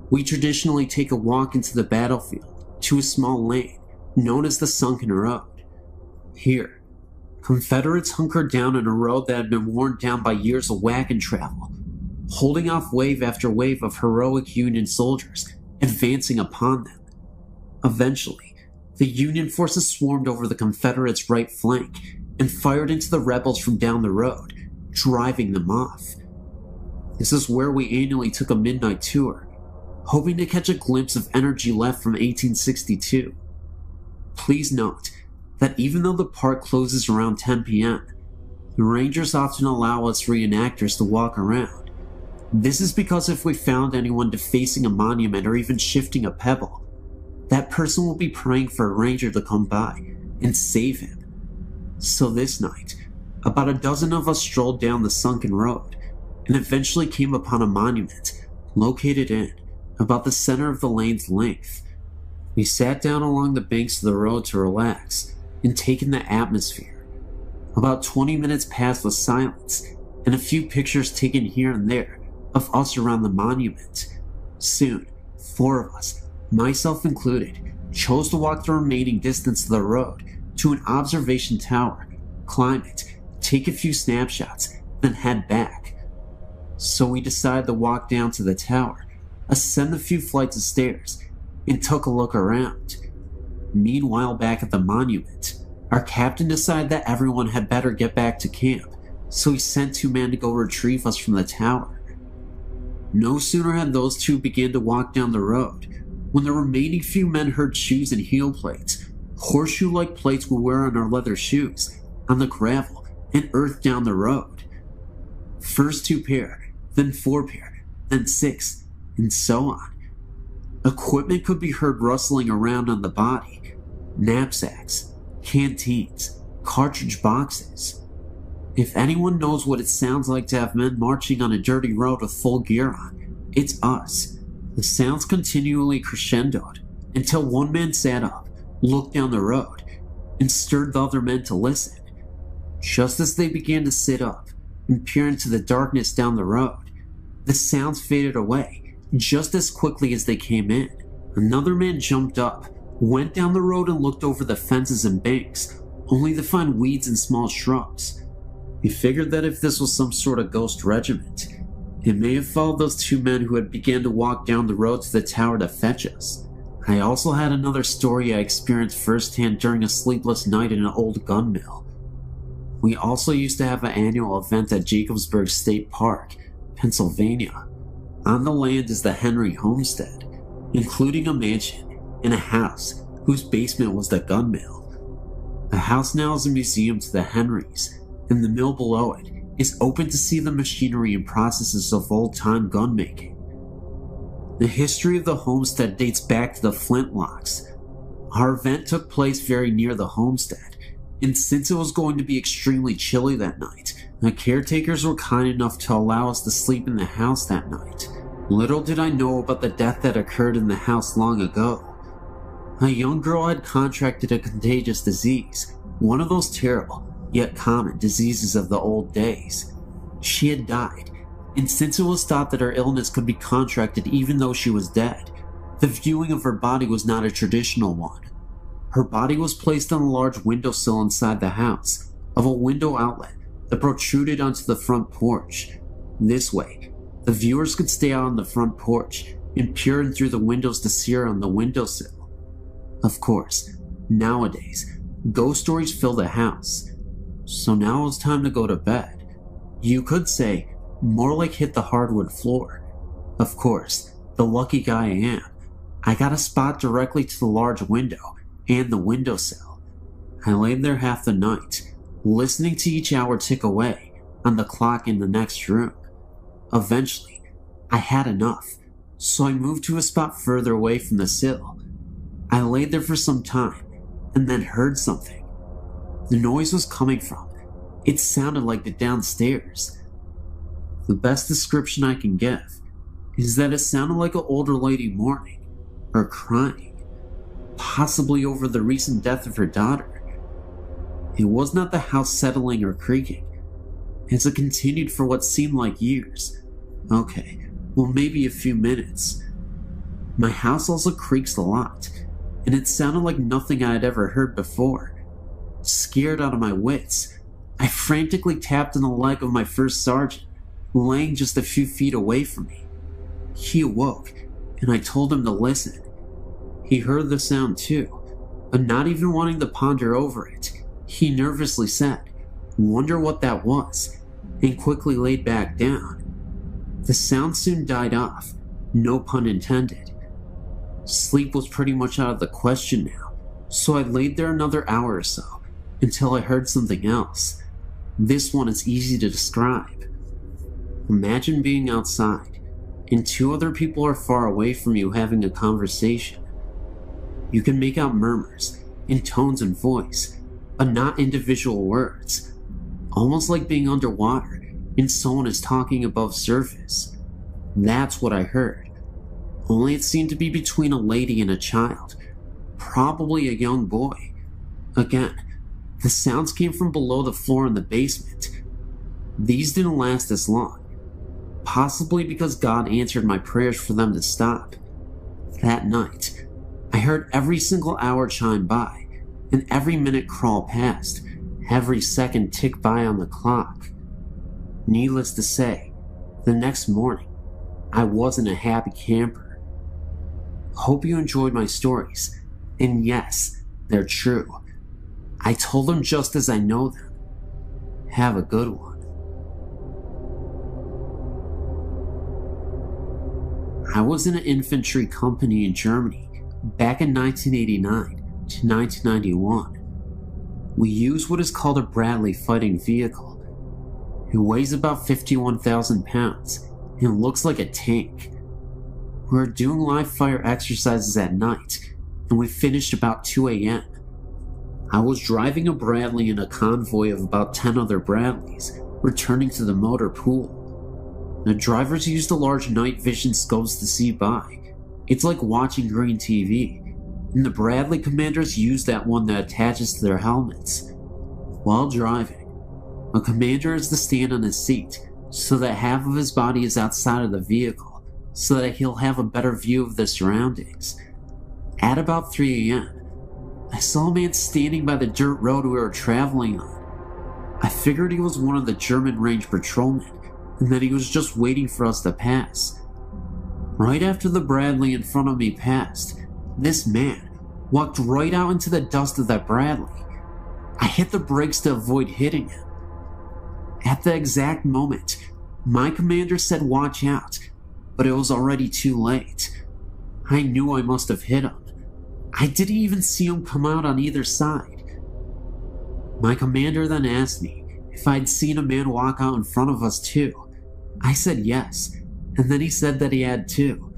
we traditionally take a walk into the battlefield to a small lane known as the Sunken Road. Here, Confederates hunkered down on a road that had been worn down by years of wagon travel, holding off wave after wave of heroic Union soldiers advancing upon them. Eventually, the Union forces swarmed over the Confederates' right flank and fired into the rebels from down the road, driving them off. This is where we annually took a midnight tour, hoping to catch a glimpse of energy left from 1862. Please note that even though the park closes around 10 p.m., the rangers often allow us reenactors to walk around. This is because if we found anyone defacing a monument or even shifting a pebble, that person will be praying for a ranger to come by and save him. So this night, about a dozen of us strolled down the sunken road and eventually came upon a monument located in about the center of the lane's length. We sat down along the banks of the road to relax and take in the atmosphere. About 20 minutes passed with silence and a few pictures taken here and there of us around the monument. Soon, 4 of us, myself included, chose to walk the remaining distance of the road to an observation tower, climb it, take a few snapshots, then head back. So we decided to walk down to the tower, ascend a few flights of stairs, and took a look around. Meanwhile, back at the monument, our captain decided that everyone had better get back to camp, so he sent 2 men to go retrieve us from the tower. No sooner had those 2 began to walk down the road, when the remaining few men heard shoes and heel plates, horseshoe-like plates we wear on our leather shoes, on the gravel and earth down the road. First 2 pair, then 4 pair, then 6, and so on. Equipment could be heard rustling around on the body: knapsacks, canteens, cartridge boxes. If anyone knows what it sounds like to have men marching on a dirty road with full gear on, it's us. The sounds continually crescendoed until one man sat up, looked down the road, and stirred the other men to listen. Just as they began to sit up and peer into the darkness down the road, the sounds faded away just as quickly as they came in. Another man jumped up, went down the road and looked over the fences and banks, only to find weeds and small shrubs. He figured that if this was some sort of ghost regiment, it may have followed those 2 men who had begun to walk down the road to the tower to fetch us. I also had another story I experienced firsthand during a sleepless night in an old gun mill. We also used to have an annual event at Jacobsburg State Park, Pennsylvania. On the land is the Henry Homestead, including a mansion and a house whose basement was the gun mill. The house now is a museum to the Henrys, and the mill below it is open to see the machinery and processes of old-time gun making. The history of the homestead dates back to the Flintlocks. Our event took place very near the homestead, and since it was going to be extremely chilly that night, the caretakers were kind enough to allow us to sleep in the house that night. Little did I know about the death that occurred in the house long ago. A young girl had contracted a contagious disease, one of those terrible, yet common diseases of the old days. She had died, and since it was thought that her illness could be contracted even though she was dead, the viewing of her body was not a traditional one. Her body was placed on a large windowsill inside the house, of a window outlet that protruded onto the front porch. This way, the viewers could stay out on the front porch and peer in through the windows to see her on the windowsill. Of course, nowadays, ghost stories fill the house, so now it was time to go to bed. You could say, more like hit the hardwood floor. Of course, the lucky guy I am, I got a spot directly to the large window and the windowsill. I laid there half the night, listening to each hour tick away on the clock in the next room. Eventually, I had enough, so I moved to a spot further away from the sill. I laid there for some time, and then heard something. The noise was coming from, it sounded like the downstairs. The best description I can give is that it sounded like an older lady mourning, or crying, possibly over the recent death of her daughter. It was not the house settling or creaking, as it continued for what seemed like years. Okay, well maybe a few minutes. My house also creaks a lot, and it sounded like nothing I had ever heard before. Scared out of my wits, I frantically tapped on the leg of my first sergeant, laying just a few feet away from me. He awoke, and I told him to listen. He heard the sound too, but not even wanting to ponder over it, he nervously said, "Wonder what that was," and quickly laid back down. The sound soon died off, no pun intended. Sleep was pretty much out of the question now, so I laid there another hour or so, until I heard something else. This one is easy to describe. Imagine being outside, and two other people are far away from you having a conversation. You can make out murmurs, in tones and voice, but not individual words. Almost like being underwater, and someone is talking above surface. That's what I heard. Only it seemed to be between a lady and a child, probably a young boy. Again, the sounds came from below the floor in the basement. These didn't last as long, possibly because God answered my prayers for them to stop. That night, I heard every single hour chime by, and every minute crawl past, every second tick by on the clock. Needless to say, the next morning, I wasn't a happy camper. Hope you enjoyed my stories, and yes, they're true. I told them just as I know them. Have a good one. I was in an infantry company in Germany back in 1989 to 1991. We used what is called a Bradley fighting vehicle. It weighs about 51,000 pounds and looks like a tank. We were doing live fire exercises at night, and we finished about 2 a.m. I was driving a Bradley in a convoy of about 10 other Bradleys, returning to the motor pool. The drivers used a large night vision scopes to see by. It's like watching green TV, and the Bradley commanders use that one that attaches to their helmets. While driving, a commander is to stand on his seat so that half of his body is outside of the vehicle, so that he'll have a better view of the surroundings. At about 3 a.m., I saw a man standing by the dirt road we were traveling on. I figured he was one of the German range patrolmen, and that he was just waiting for us to pass. Right after the Bradley in front of me passed, this man walked right out into the dust of that Bradley. I hit the brakes to avoid hitting him. At the exact moment, my commander said watch out, but it was already too late. I knew I must have hit him. I didn't even see him come out on either side. My commander then asked me if I'd seen a man walk out in front of us too. I said yes, and then he said that he had too.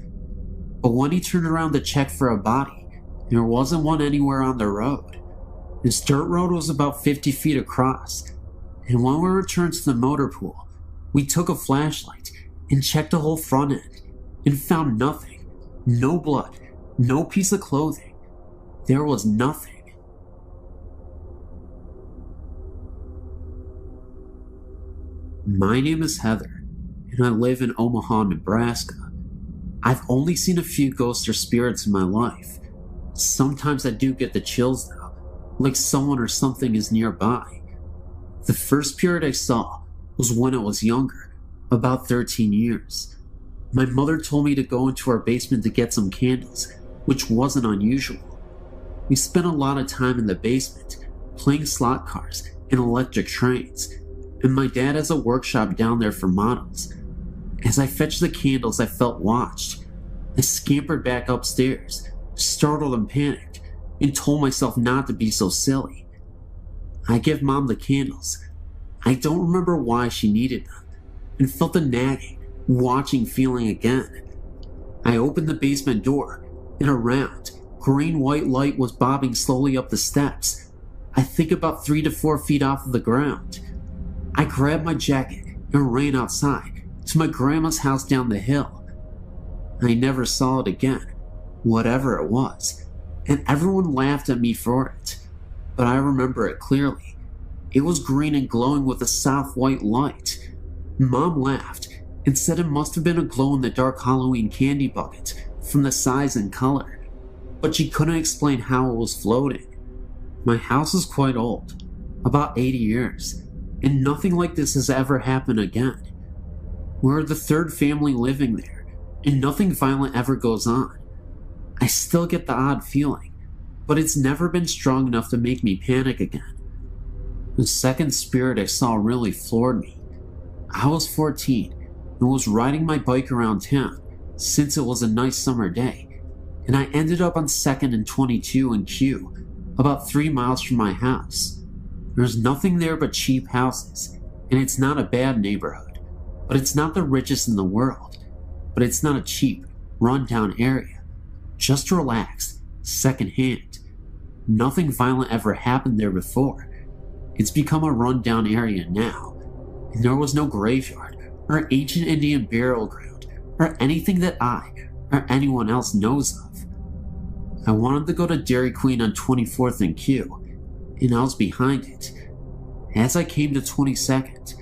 But when he turned around to check for a body, there wasn't one anywhere on the road. This dirt road was about 50 feet across, and when we returned to the motor pool, we took a flashlight and checked the whole front end and found nothing. No blood, no piece of clothing. There was nothing. My name is Heather, and I live in Omaha, Nebraska. I've only seen a few ghosts or spirits in my life. Sometimes I do get the chills though, like someone or something is nearby. The first spirit I saw was when I was younger, about 13 years. My mother told me to go into our basement to get some candles, which wasn't unusual. We spent a lot of time in the basement, playing slot cars and electric trains, and my dad has a workshop down there for models. As I fetched the candles, I felt watched. I scampered back upstairs, startled and panicked, and told myself not to be so silly. I give Mom the candles. I don't remember why she needed them, and felt the nagging, watching feeling again. I opened the basement door, and a round, green-white light was bobbing slowly up the steps, I think about 3 to 4 feet off of the ground. I grabbed my jacket and ran outside to my grandma's house down the hill. I never saw it again, whatever it was, and everyone laughed at me for it, but I remember it clearly. It was green and glowing with a soft white light. Mom laughed and said it must have been a glow-in-the-dark Halloween candy bucket from the size and color, but she couldn't explain how it was floating. My house is quite old, about 80 years, and nothing like this has ever happened again. We're the third family living there, and nothing violent ever goes on. I still get the odd feeling, but it's never been strong enough to make me panic again. The second spirit I saw really floored me. I was 14 and was riding my bike around town since it was a nice summer day, and I ended up on 2nd and 22 in Q, about 3 miles from my house. There's nothing there but cheap houses, and it's not a bad neighborhood, but it's not the richest in the world. But it's not a cheap, run-down area. Just relaxed, second-hand. Nothing violent ever happened there before. It's become a run-down area now, and there was no graveyard or ancient Indian burial ground or anything that I or anyone else knows of. I wanted to go to Dairy Queen on 24th and Q, and I was behind it. As I came to 22nd,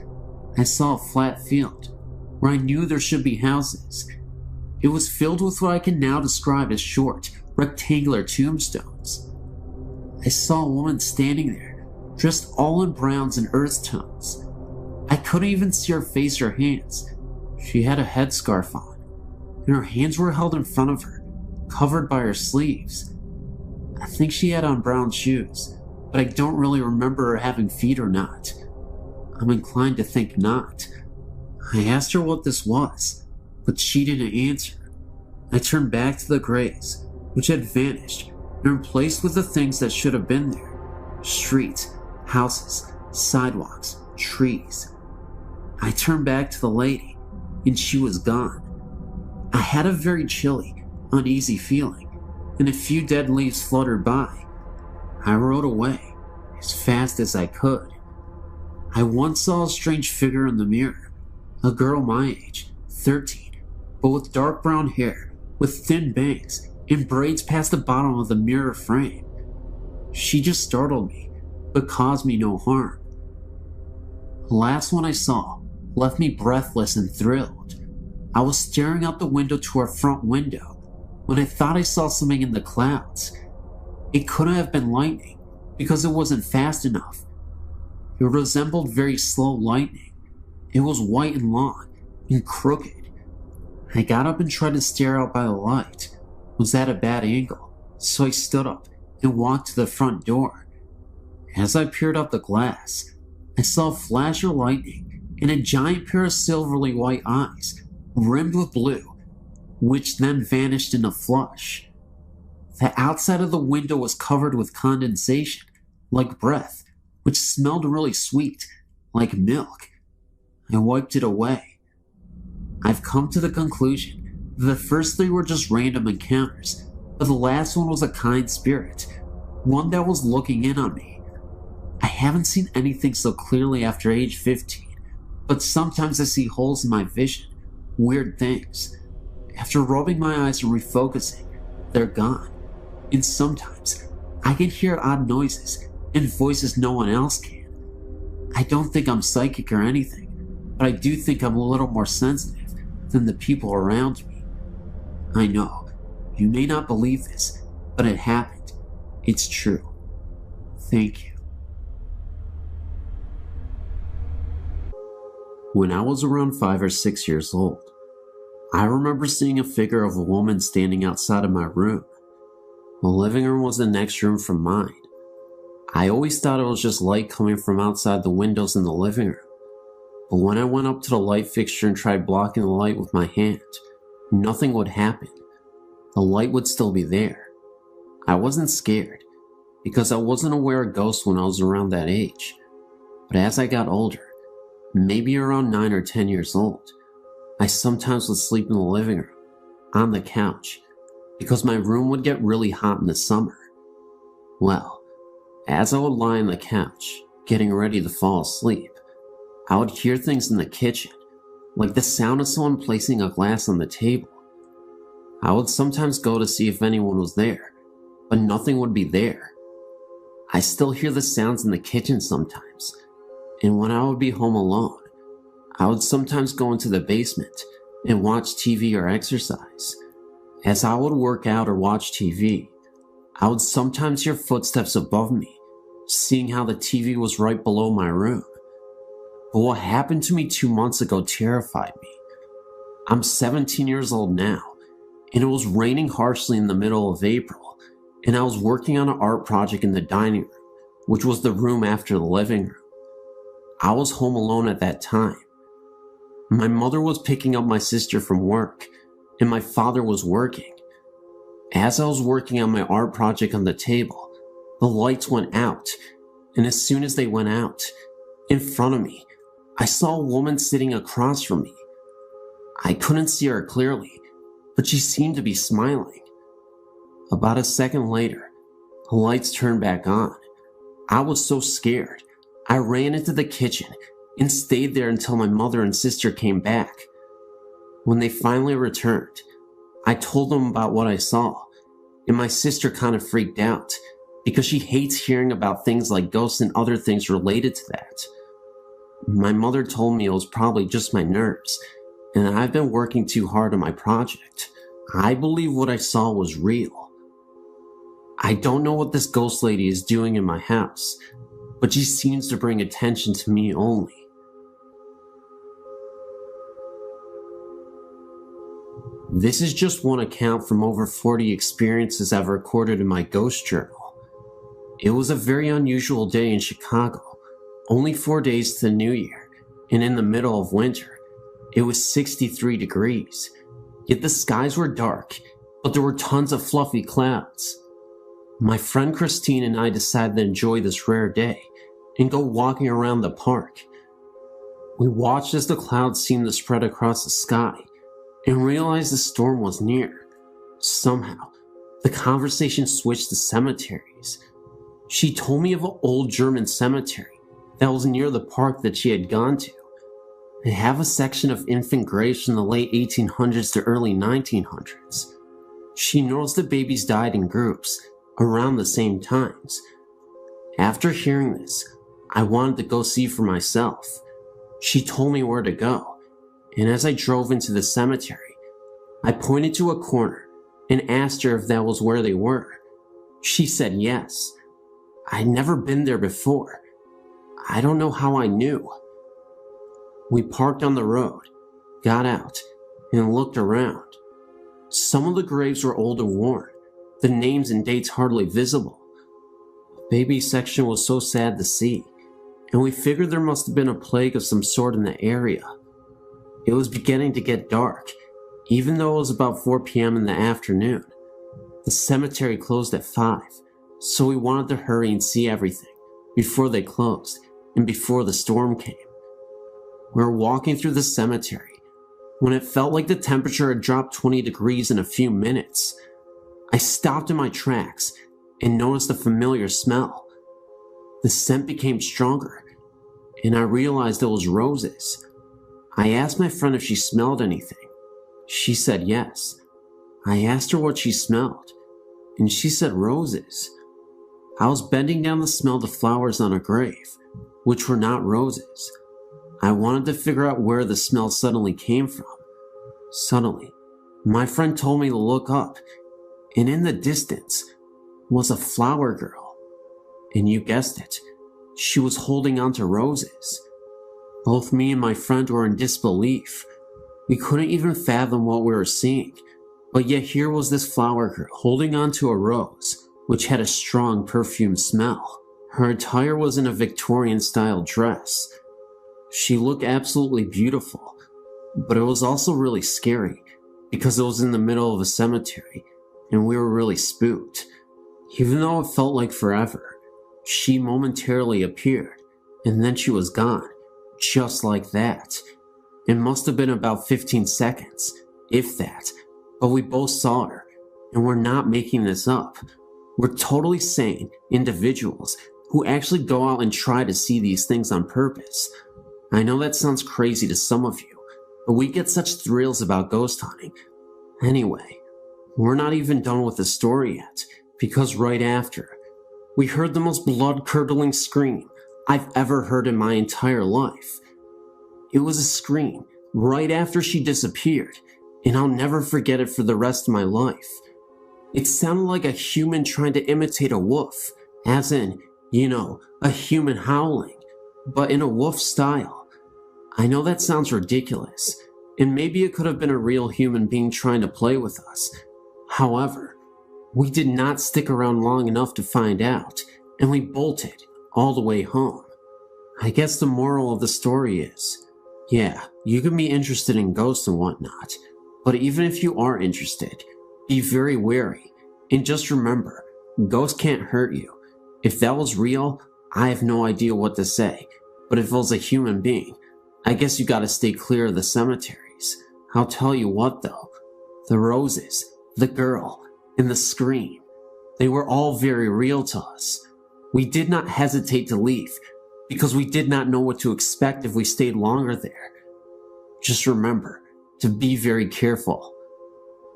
I saw a flat field where I knew there should be houses. It was filled with what I can now describe as short, rectangular tombstones. I saw a woman standing there, dressed all in browns and earth tones. I couldn't even see her face or hands. She had a headscarf on, and her hands were held in front of her, covered by her sleeves. I think she had on brown shoes, but I don't really remember her having feet or not. I'm inclined to think not. I asked her what this was, but she didn't answer. I turned back to the graves, which had vanished and replaced with the things that should have been there. Streets, houses, sidewalks, trees. I turned back to the lady, and she was gone. I had a very chilly, uneasy feeling, and a few dead leaves fluttered by. I rode away as fast as I could. I once saw a strange figure in the mirror. A girl my age, 13, but with dark brown hair, with thin bangs, and braids past the bottom of the mirror frame. She just startled me, but caused me no harm. The last one I saw left me breathless and thrilled. I was staring out the window to our front window when I thought I saw something in the clouds. It couldn't have been lightning, because it wasn't fast enough. It resembled very slow lightning. It was white and long, and crooked. I got up and tried to stare out by the light. It was at a bad angle, so I stood up and walked to the front door. As I peered out the glass, I saw a flash of lightning and a giant pair of silvery white eyes, rimmed with blue, which then vanished in a flush. The outside of the window was covered with condensation, like breath, which smelled really sweet, like milk. I wiped it away. I've come to the conclusion The first three were just random encounters, but the last one was a kind spirit, one that was looking in on me. I haven't seen anything so clearly after age 15, but sometimes I see holes in my vision, weird things. After rubbing my eyes and refocusing, they're gone. And sometimes I can hear odd noises and voices no one else can. I don't think I'm psychic or anything, but I do think I'm a little more sensitive than the people around me. I know, you may not believe this, but it happened. It's true. Thank you. When I was around 5 or 6 years old, I remember seeing a figure of a woman standing outside of my room. The living room was the next room from mine. I always thought it was just light coming from outside the windows in the living room. But when I went up to the light fixture and tried blocking the light with my hand, nothing would happen. The light would still be there. I wasn't scared, because I wasn't aware of ghosts when I was around that age. But as I got older, maybe around 9 or 10 years old, I sometimes would sleep in the living room, on the couch, because my room would get really hot in the summer. Well, as I would lie on the couch, getting ready to fall asleep, I would hear things in the kitchen, like the sound of someone placing a glass on the table. I would sometimes go to see if anyone was there, but nothing would be there. I still hear the sounds in the kitchen sometimes, and when I would be home alone, I would sometimes go into the basement and watch TV or exercise. As I would work out or watch TV, I would sometimes hear footsteps above me, seeing how the TV was right below my room. But what happened to me 2 months ago terrified me. I'm 17 years old now, and it was raining harshly in the middle of April, and I was working on an art project in the dining room, which was the room after the living room. I was home alone at that time. My mother was picking up my sister from work, and my father was working. As I was working on my art project on the table, the lights went out, and as soon as they went out, in front of me, I saw a woman sitting across from me. I couldn't see her clearly, but she seemed to be smiling. About a second later, the lights turned back on. I was so scared, I ran into the kitchen and stayed there until my mother and sister came back. When they finally returned, I told them about what I saw, and my sister kind of freaked out because she hates hearing about things like ghosts and other things related to that. My mother told me it was probably just my nerves, and that I've been working too hard on my project. I believe what I saw was real. I don't know what this ghost lady is doing in my house, but she seems to bring attention to me only. This is just one account from over 40 experiences I've recorded in my ghost journal. It was a very unusual day in Chicago, only 4 days to the new year, and in the middle of winter. It was 63 degrees, yet the skies were dark, but there were tons of fluffy clouds. My friend Christine and I decided to enjoy this rare day and go walking around the park. We watched as the clouds seemed to spread across the sky and realized the storm was near. Somehow, the conversation switched to cemeteries. She told me of an old German cemetery that was near the park that she had gone to. They have a section of infant graves from the late 1800s to early 1900s. She knows the babies died in groups around the same times. After hearing this, I wanted to go see for myself. She told me where to go, and as I drove into the cemetery, I pointed to a corner and asked her if that was where they were. She said yes. I'd never been there before. I don't know how I knew. We parked on the road, got out, and looked around. Some of the graves were old and worn, the names and dates hardly visible. The baby section was so sad to see, and we figured there must have been a plague of some sort in the area. It was beginning to get dark, even though it was about 4 p.m. in the afternoon. The cemetery closed at 5, so we wanted to hurry and see everything before they closed and before the storm came. We were walking through the cemetery when it felt like the temperature had dropped 20 degrees in a few minutes. I stopped in my tracks and noticed a familiar smell. The scent became stronger, and I realized it was roses. I asked my friend if she smelled anything. She said yes. I asked her what she smelled, and she said roses. I was bending down to smell the flowers on a grave, which were not roses. I wanted to figure out where the smell suddenly came from. Suddenly, my friend told me to look up, and in the distance was a flower girl. And you guessed it, she was holding onto roses. Both me and my friend were in disbelief. We couldn't even fathom what we were seeing, but yet here was this flower girl holding onto a rose, which had a strong perfume smell. Her attire was in a Victorian-style dress. She looked absolutely beautiful, but it was also really scary because it was in the middle of a cemetery and we were really spooked. Even though it felt like forever, she momentarily appeared and then she was gone, just like that. It must have been about 15 seconds, if that, but we both saw her, and we're not making this up. We're totally sane individuals who actually go out and try to see these things on purpose. I know that sounds crazy to some of you, but we get such thrills about ghost hunting. Anyway, we're not even done with the story yet, because right after, we heard the most blood-curdling scream I've ever heard in my entire life. It was a scream right after she disappeared, and I'll never forget it for the rest of my life. It sounded like a human trying to imitate a wolf, as in, a human howling, but in a wolf style. I know that sounds ridiculous, and maybe it could have been a real human being trying to play with us. However, we did not stick around long enough to find out, and we bolted all the way home. I guess the moral of the story is, yeah, you can be interested in ghosts and whatnot, but even if you are interested, be very wary, and just remember, ghosts can't hurt you. If that was real, I have no idea what to say, but if it was a human being, I guess you gotta stay clear of the cemeteries. I'll tell you what though, the roses, the girl, and the scream, they were all very real to us. We did not hesitate to leave, because we did not know what to expect if we stayed longer there. Just remember to be very careful.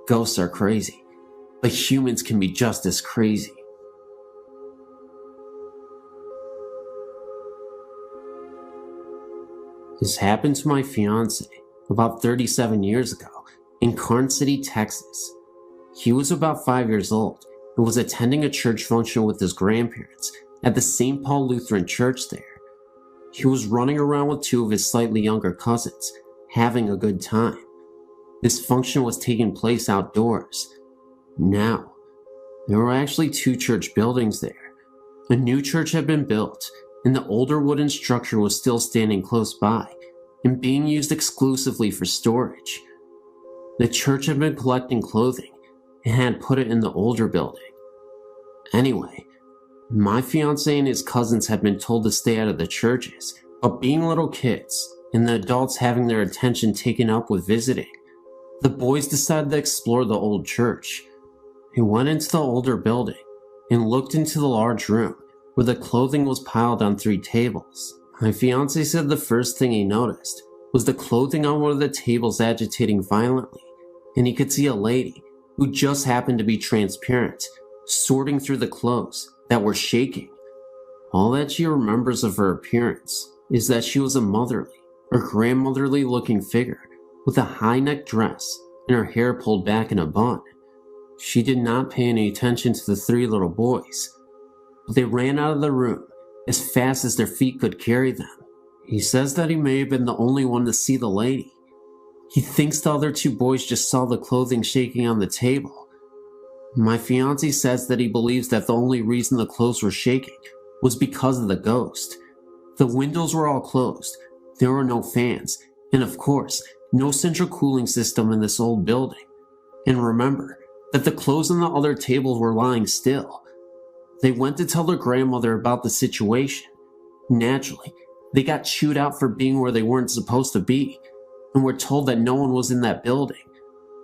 Ghosts are crazy, but humans can be just as crazy. This happened to my fiance about 37 years ago in Karn City, Texas. He was about 5 years old and was attending a church function with his grandparents at the St. Paul Lutheran Church there. He was running around with two of his slightly younger cousins, having a good time. This function was taking place outdoors. Now, there were actually two church buildings there. A new church had been built, and the older wooden structure was still standing close by and being used exclusively for storage. The church had been collecting clothing and had put it in the older building. Anyway, my fiance and his cousins had been told to stay out of the churches, but being little kids and the adults having their attention taken up with visiting, the boys decided to explore the old church. They went into the older building and looked into the large room where the clothing was piled on 3 tables. My fiance said the first thing he noticed was the clothing on one of the tables agitating violently, and he could see a lady who just happened to be transparent, sorting through the clothes that were shaking. All that she remembers of her appearance is that she was a motherly or grandmotherly looking figure with a high-necked dress and her hair pulled back in a bun. She did not pay any attention to the 3 little boys, but they ran out of the room as fast as their feet could carry them. He says that he may have been the only one to see the lady. He thinks the other 2 boys just saw the clothing shaking on the table. My fiance says that he believes that the only reason the clothes were shaking was because of the ghost. The windows were all closed, there were no fans, and of course, no central cooling system in this old building. And remember that the clothes on the other tables were lying still. They went to tell their grandmother about the situation. Naturally, they got chewed out for being where they weren't supposed to be. and were told that no one was in that building,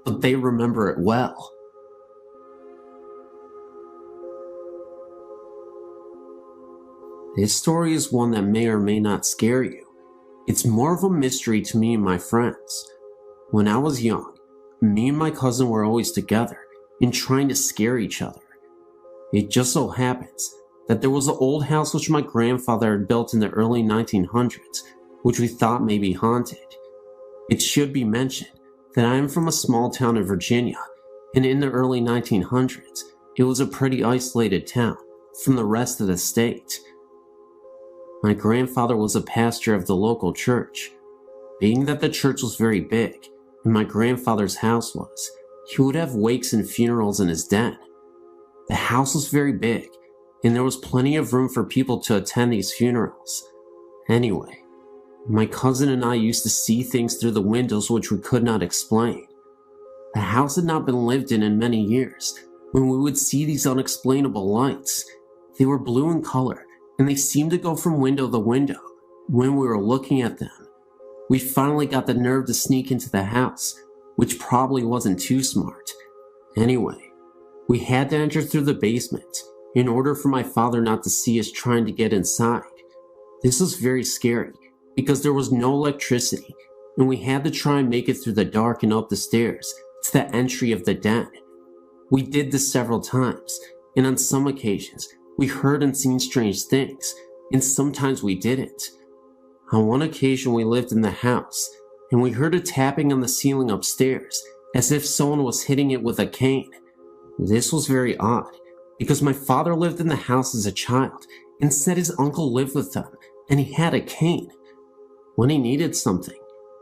but they remember it well. This story is one that may or may not scare you. It's more of a mystery to me and my friends. When I was young, me and my cousin were always together and trying to scare each other. It just so happens that there was an old house which my grandfather had built in the early 1900s, which we thought may be haunted. It should be mentioned that I am from a small town in Virginia, and in the early 1900s, it was a pretty isolated town from the rest of the state. My grandfather was a pastor of the local church. Being that the church was very big, and my grandfather's house was, he would have wakes and funerals in his den. The house was very big, and there was plenty of room for people to attend these funerals. Anyway, my cousin and I used to see things through the windows which we could not explain. The house had not been lived in many years when we would see these unexplainable lights. They were blue in color, and they seemed to go from window to window when we were looking at them. We finally got the nerve to sneak into the house, which probably wasn't too smart. Anyway, we had to enter through the basement in order for my father not to see us trying to get inside. This was very scary because there was no electricity, and we had to try and make it through the dark and up the stairs to the entry of the den. We did this several times, and on some occasions, we heard and seen strange things, and sometimes we didn't. On one occasion, we lived in the house, and we heard a tapping on the ceiling upstairs, as if someone was hitting it with a cane. This was very odd, because my father lived in the house as a child, and said his uncle lived with them, and he had a cane. When he needed something,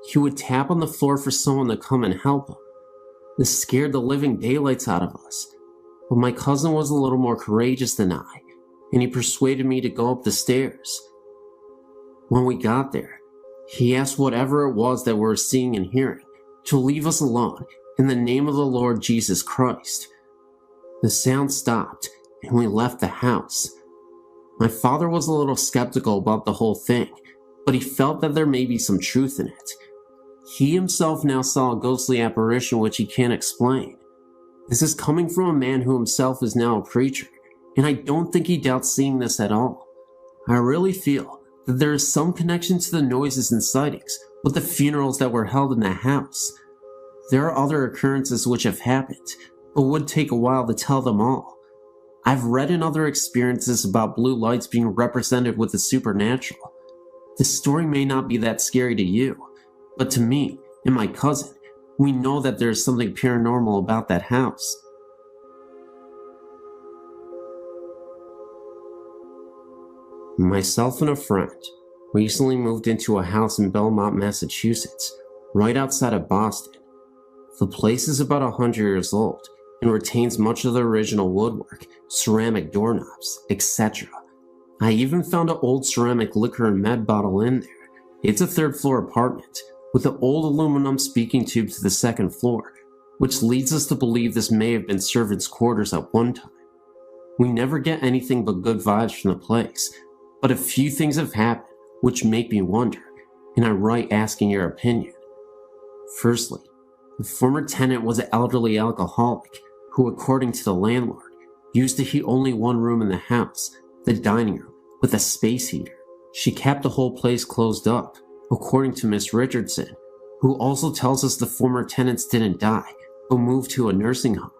he would tap on the floor for someone to come and help him. This scared the living daylights out of us, but my cousin was a little more courageous than I, and he persuaded me to go up the stairs. When we got there, he asked whatever it was that we were seeing and hearing to leave us alone in the name of the Lord Jesus Christ. The sound stopped, and we left the house. My father was a little skeptical about the whole thing, but he felt that there may be some truth in it. He himself now saw a ghostly apparition which he can't explain. This is coming from a man who himself is now a preacher, and I don't think he doubts seeing this at all. I really feel that there is some connection to the noises and sightings with the funerals that were held in that house. There are other occurrences which have happened, but would take a while to tell them all. I've read in other experiences about blue lights being represented with the supernatural. This story may not be that scary to you, but to me and my cousin, we know that there is something paranormal about that house. Myself and a friend recently moved into a house in Belmont, Massachusetts, right outside of Boston. The place is about 100 years old and retains much of the original woodwork, ceramic doorknobs, etc. I even found an old ceramic liquor and med bottle in there. It's a third-floor apartment with an old aluminum speaking tube to the second floor, which leads us to believe this may have been servants' quarters at one time. We never get anything but good vibes from the place, but a few things have happened which make me wonder, and I write asking your opinion. Firstly, the former tenant was an elderly alcoholic who, according to the landlord, used to heat only one room in the house, the dining room, with a space heater. She kept the whole place closed up, according to Miss Richardson, who also tells us the former tenants didn't die, but moved to a nursing home.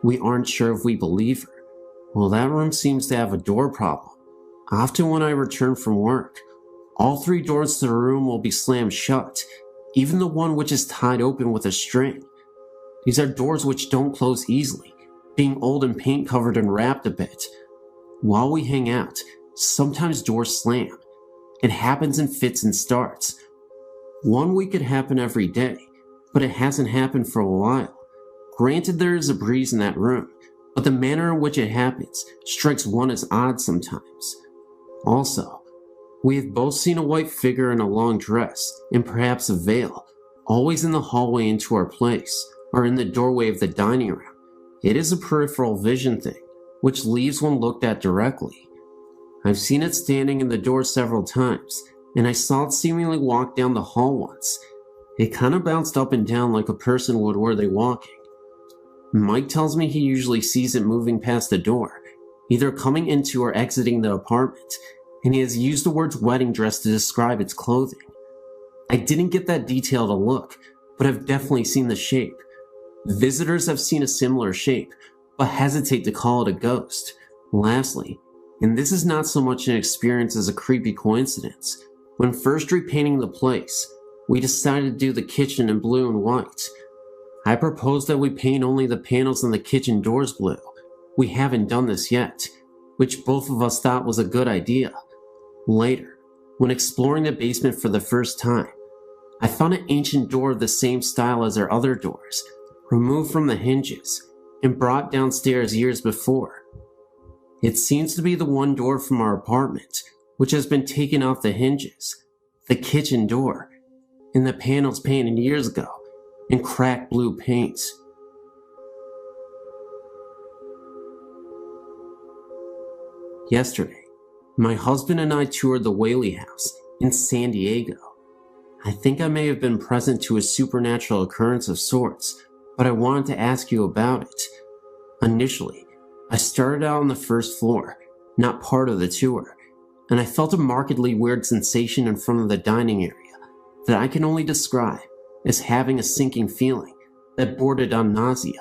We aren't sure if we believe her. Well, that room seems to have a door problem. Often when I return from work, all 3 doors to the room will be slammed shut, even the one which is tied open with a string. These are doors which don't close easily, being old and paint covered and wrapped a bit. While we hang out, sometimes doors slam. It happens in fits and starts. One week it happened every day, but it hasn't happened for a while. Granted, there is a breeze in that room, but the manner in which it happens strikes one as odd sometimes. Also, we have both seen a white figure in a long dress, and perhaps a veil, always in the hallway into our place, or in the doorway of the dining room. It is a peripheral vision thing, which leaves one looked at directly. I've seen it standing in the door several times, and I saw it seemingly walk down the hall once. It kind of bounced up and down like a person would were they walking. Mike tells me he usually sees it moving past the door, either coming into or exiting the apartment, and he has used the words wedding dress to describe its clothing. I didn't get that detailed a look, but I've definitely seen the shape. Visitors have seen a similar shape, but hesitate to call it a ghost. Lastly, and this is not so much an experience as a creepy coincidence, when first repainting the place, we decided to do the kitchen in blue and white. I proposed that we paint only the panels on the kitchen doors blue. We haven't done this yet, which both of us thought was a good idea. Later, when exploring the basement for the first time, I found an ancient door of the same style as our other doors, removed from the hinges, and brought downstairs years before. It seems to be the one door from our apartment, which has been taken off the hinges, the kitchen door, and the panels painted years ago in cracked blue paint. Yesterday, my husband and I toured the Whaley House in San Diego. I think I may have been present to a supernatural occurrence of sorts, but I wanted to ask you about it. Initially, I started out on the first floor, not part of the tour, and I felt a markedly weird sensation in front of the dining area that I can only describe as having a sinking feeling that bordered on nausea.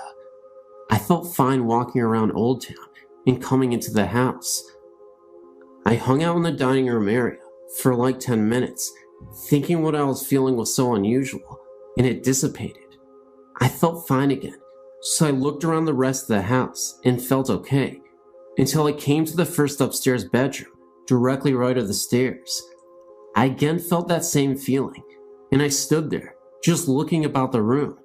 I felt fine walking around Old Town and coming into the house. I hung out in the dining room area for like 10 minutes, thinking what I was feeling was so unusual, and it dissipated. I felt fine again, so I looked around the rest of the house and felt okay, until I came to the first upstairs bedroom, directly right of the stairs. I again felt that same feeling, and I stood there, just looking about the room,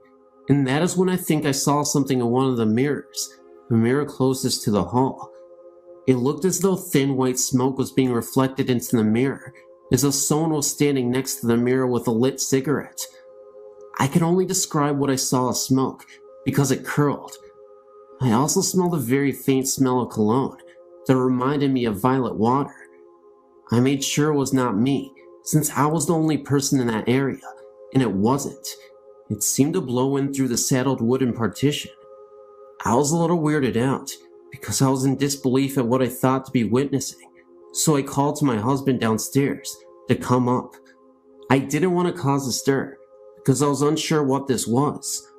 and that is when I think I saw something in one of the mirrors, the mirror closest to the hall. It looked as though thin white smoke was being reflected into the mirror, as though someone was standing next to the mirror with a lit cigarette. I can only describe what I saw as smoke, because it curled. I also smelled a very faint smell of cologne that reminded me of violet water. I made sure it was not me, since I was the only person in that area, and it wasn't. It seemed to blow in through the saddled wooden partition. I was a little weirded out, because I was in disbelief at what I thought to be witnessing, so I called to my husband downstairs to come up. I didn't want to cause a stir, because I was unsure what this was.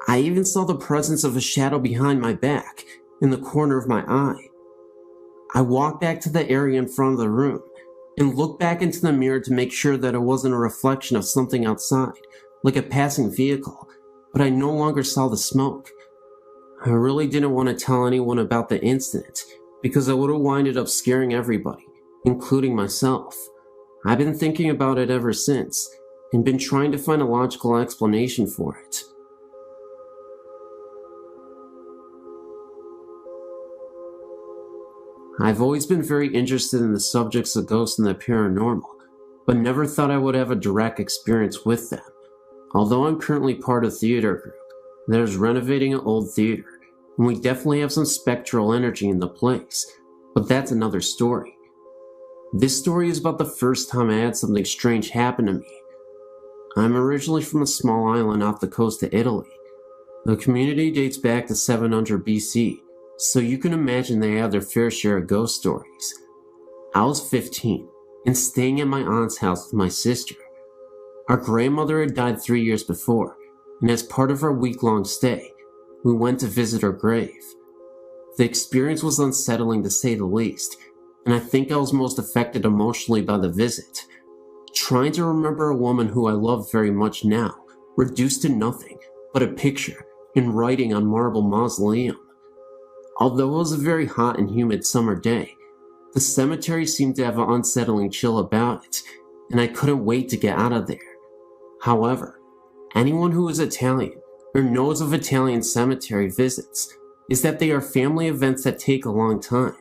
I even saw the presence of a shadow behind my back, in the corner of my eye. I walked back to the area in front of the room, and looked back into the mirror to make sure that it wasn't a reflection of something outside, like a passing vehicle, but I no longer saw the smoke. I really didn't want to tell anyone about the incident, because I would have winded up scaring everybody, including myself. I've been thinking about it ever since, and been trying to find a logical explanation for it. I've always been very interested in the subjects of ghosts and the paranormal, but never thought I would have a direct experience with them. Although I'm currently part of a theater group that is renovating an old theater, and we definitely have some spectral energy in the place, but that's another story. This story is about the first time I had something strange happen to me. I'm originally from a small island off the coast of Italy. The community dates back to 700 BC, so you can imagine they have their fair share of ghost stories. I was 15 and staying at my aunt's house with my sister. Our grandmother had died 3 years before, and as part of our week-long stay, we went to visit her grave. The experience was unsettling to say the least, and I think I was most affected emotionally by the visit. Trying to remember a woman who I love very much now, reduced to nothing but a picture in writing on marble mausoleum. Although it was a very hot and humid summer day, the cemetery seemed to have an unsettling chill about it, and I couldn't wait to get out of there. However, anyone who is Italian or knows of Italian cemetery visits is that they are family events that take a long time.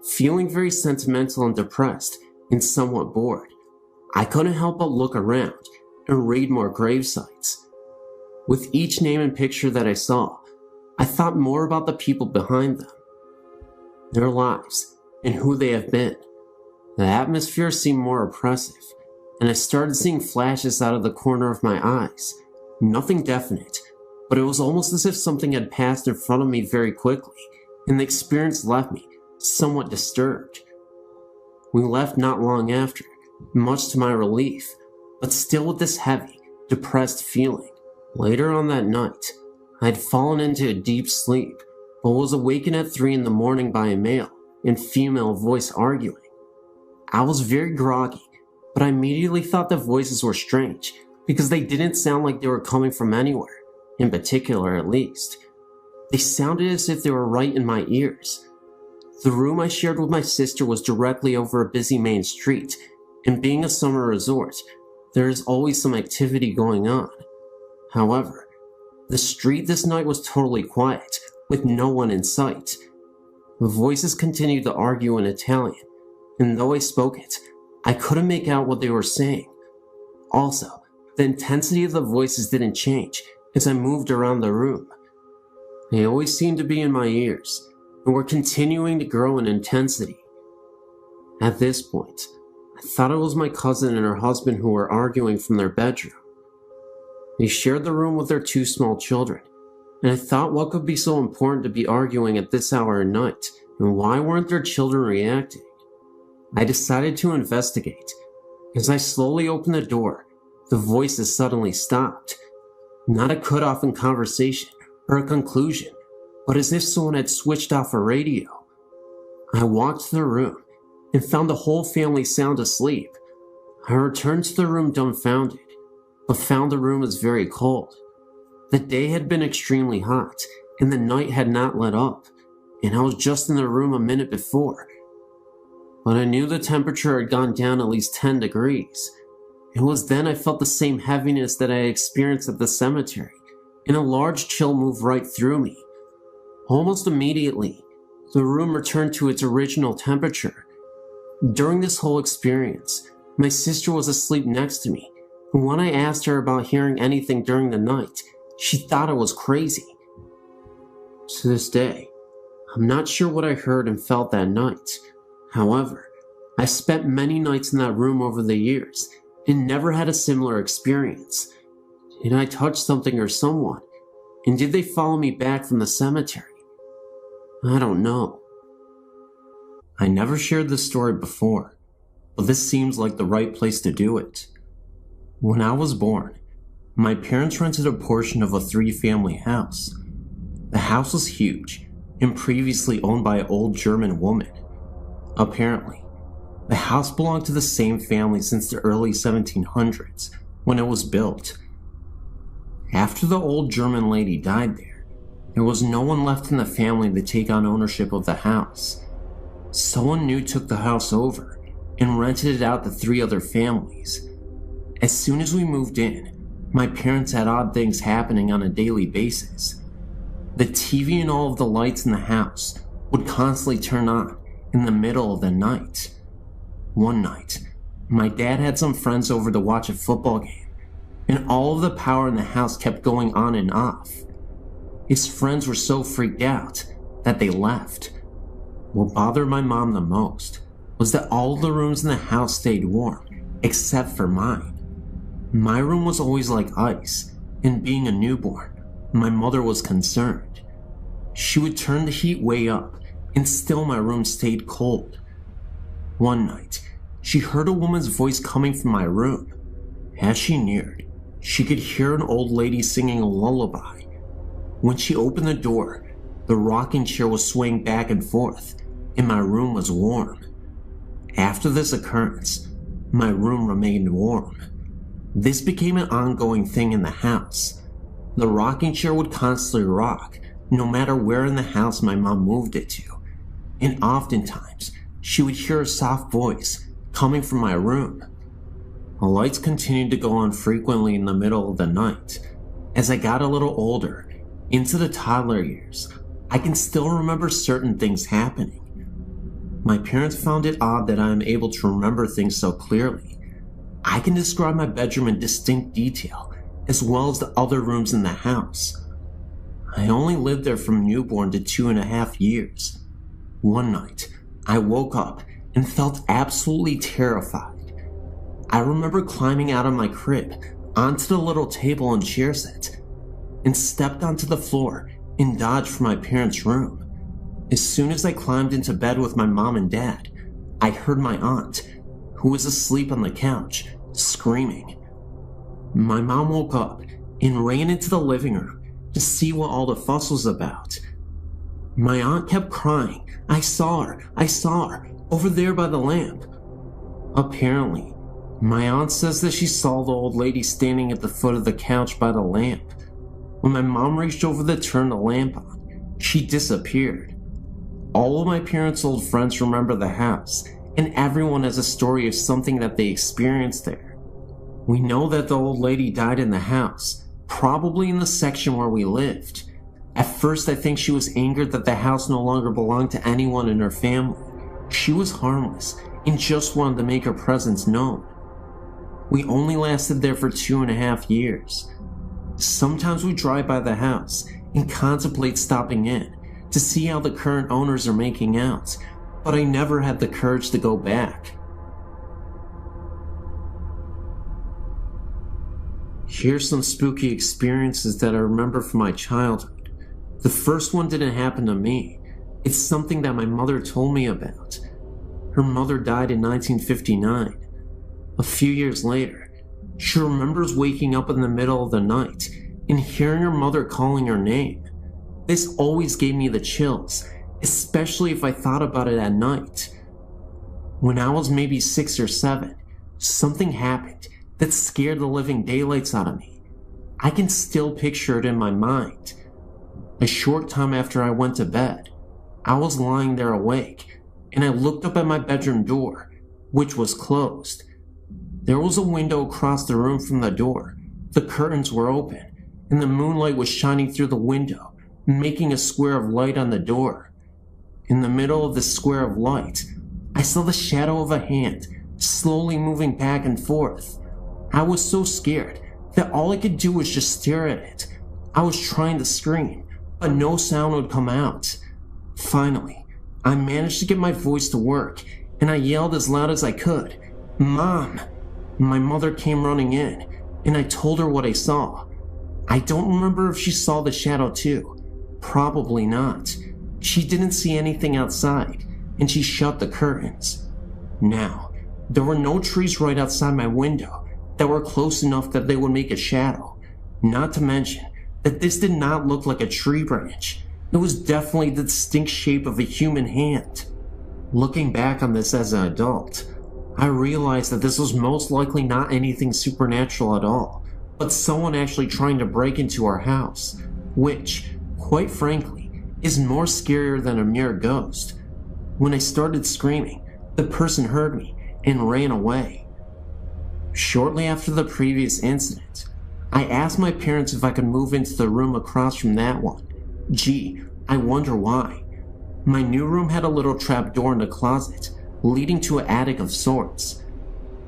Feeling very sentimental and depressed and somewhat bored, I couldn't help but look around and read more grave sites. With each name and picture that I saw, I thought more about the people behind them, their lives, and who they have been. The atmosphere seemed more oppressive, and I started seeing flashes out of the corner of my eyes. Nothing definite, but it was almost as if something had passed in front of me very quickly, and the experience left me somewhat disturbed. We left not long after, much to my relief, but still with this heavy, depressed feeling. Later on that night, I had fallen into a deep sleep, but was awakened at 3 in the morning by a male and female voice arguing. I was very groggy, but I immediately thought the voices were strange because they didn't sound like they were coming from anywhere, in particular at least. They sounded as if they were right in my ears. The room I shared with my sister was directly over a busy main street, and being a summer resort, there is always some activity going on. However, the street this night was totally quiet, with no one in sight. The voices continued to argue in Italian, and though I spoke it, I couldn't make out what they were saying. Also, the intensity of the voices didn't change as I moved around the room. They always seemed to be in my ears, and were continuing to grow in intensity. At this point, I thought it was my cousin and her husband who were arguing from their bedroom. They shared the room with their 2 small children, and I thought what could be so important to be arguing at this hour of night, and why weren't their children reacting? I decided to investigate. As I slowly opened the door, the voices suddenly stopped. Not a cutoff in conversation or a conclusion, but as if someone had switched off a radio. I walked to the room and found the whole family sound asleep. I returned to the room dumbfounded, but found the room was very cold. The day had been extremely hot, and the night had not let up, and I was just in the room a minute before. But I knew the temperature had gone down at least 10 degrees. It was then I felt the same heaviness that I had experienced at the cemetery, and a large chill moved right through me. Almost immediately, the room returned to its original temperature. During this whole experience, my sister was asleep next to me, and when I asked her about hearing anything during the night, she thought I was crazy. To this day, I'm not sure what I heard and felt that night. However, I spent many nights in that room over the years and never had a similar experience. Did I touch something or someone? And did they follow me back from the cemetery? I don't know. I never shared this story before, but this seems like the right place to do it. When I was born, my parents rented a portion of a 3-family house. The house was huge and previously owned by an old German woman. Apparently, the house belonged to the same family since the early 1700s when it was built. After the old German lady died there was no one left in the family to take on ownership of the house. Someone new took the house over and rented it out to 3 other families. As soon as we moved in, my parents had odd things happening on a daily basis. The TV and all of the lights in the house would constantly turn on in the middle of the night. One night, my dad had some friends over to watch a football game, and all of the power in the house kept going on and off. His friends were so freaked out that they left. What bothered my mom the most was that all of the rooms in the house stayed warm, except for mine. My room was always like ice, and being a newborn, my mother was concerned. She would turn the heat way up, and still my room stayed cold. One night, she heard a woman's voice coming from my room. As she neared, she could hear an old lady singing a lullaby. When she opened the door, the rocking chair was swaying back and forth, and my room was warm. After this occurrence, my room remained warm. This became an ongoing thing in the house. The rocking chair would constantly rock, no matter where in the house my mom moved it to, and oftentimes she would hear a soft voice coming from my room. The lights continued to go on frequently in the middle of the night. As I got a little older, into the toddler years, I can still remember certain things happening. My parents found it odd that I am able to remember things so clearly. I can describe my bedroom in distinct detail, as well as the other rooms in the house. I only lived there from newborn to 2.5 years. One night, I woke up and felt absolutely terrified. I remember climbing out of my crib onto the little table and chair set and stepped onto the floor and dodged for my parents' room. As soon as I climbed into bed with my mom and dad, I heard my aunt, who was asleep on the couch, screaming. My mom woke up and ran into the living room to see what all the fuss was about. My aunt kept crying, I saw her, over there by the lamp. Apparently, my aunt says that she saw the old lady standing at the foot of the couch by the lamp. When my mom reached over to turn the lamp on, she disappeared. All of my parents' old friends remember the house, and everyone has a story of something that they experienced there. We know that the old lady died in the house, probably in the section where we lived. At first, I think she was angered that the house no longer belonged to anyone in her family. She was harmless and just wanted to make her presence known. We only lasted there for 2.5 years. Sometimes we drive by the house and contemplate stopping in to see how the current owners are making out, but I never had the courage to go back. Here's some spooky experiences that I remember from my childhood. The first one didn't happen to me. It's something that my mother told me about. Her mother died in 1959. A few years later, she remembers waking up in the middle of the night and hearing her mother calling her name. This always gave me the chills, especially if I thought about it at night. When I was maybe 6 or 7, something happened that scared the living daylights out of me. I can still picture it in my mind. A short time after I went to bed, I was lying there awake, and I looked up at my bedroom door, which was closed. There was a window across the room from the door. The curtains were open, and the moonlight was shining through the window, making a square of light on the door. In the middle of the square of light, I saw the shadow of a hand slowly moving back and forth. I was so scared that all I could do was just stare at it. I was trying to scream, but no sound would come out. Finally, I managed to get my voice to work, and I yelled as loud as I could, "Mom!" My mother came running in, and I told her what I saw. I don't remember if she saw the shadow too. Probably not. She didn't see anything outside, and she shut the curtains. Now, there were no trees right outside my window that were close enough that they would make a shadow. Not to mention that this did not look like a tree branch. It was definitely the distinct shape of a human hand. Looking back on this as an adult, I realized that this was most likely not anything supernatural at all, but someone actually trying to break into our house, which, quite frankly, is more scarier than a mere ghost. When I started screaming, the person heard me and ran away. Shortly after the previous incident, I asked my parents if I could move into the room across from that one. Gee, I wonder why. My new room had a little trap door in the closet, leading to an attic of sorts.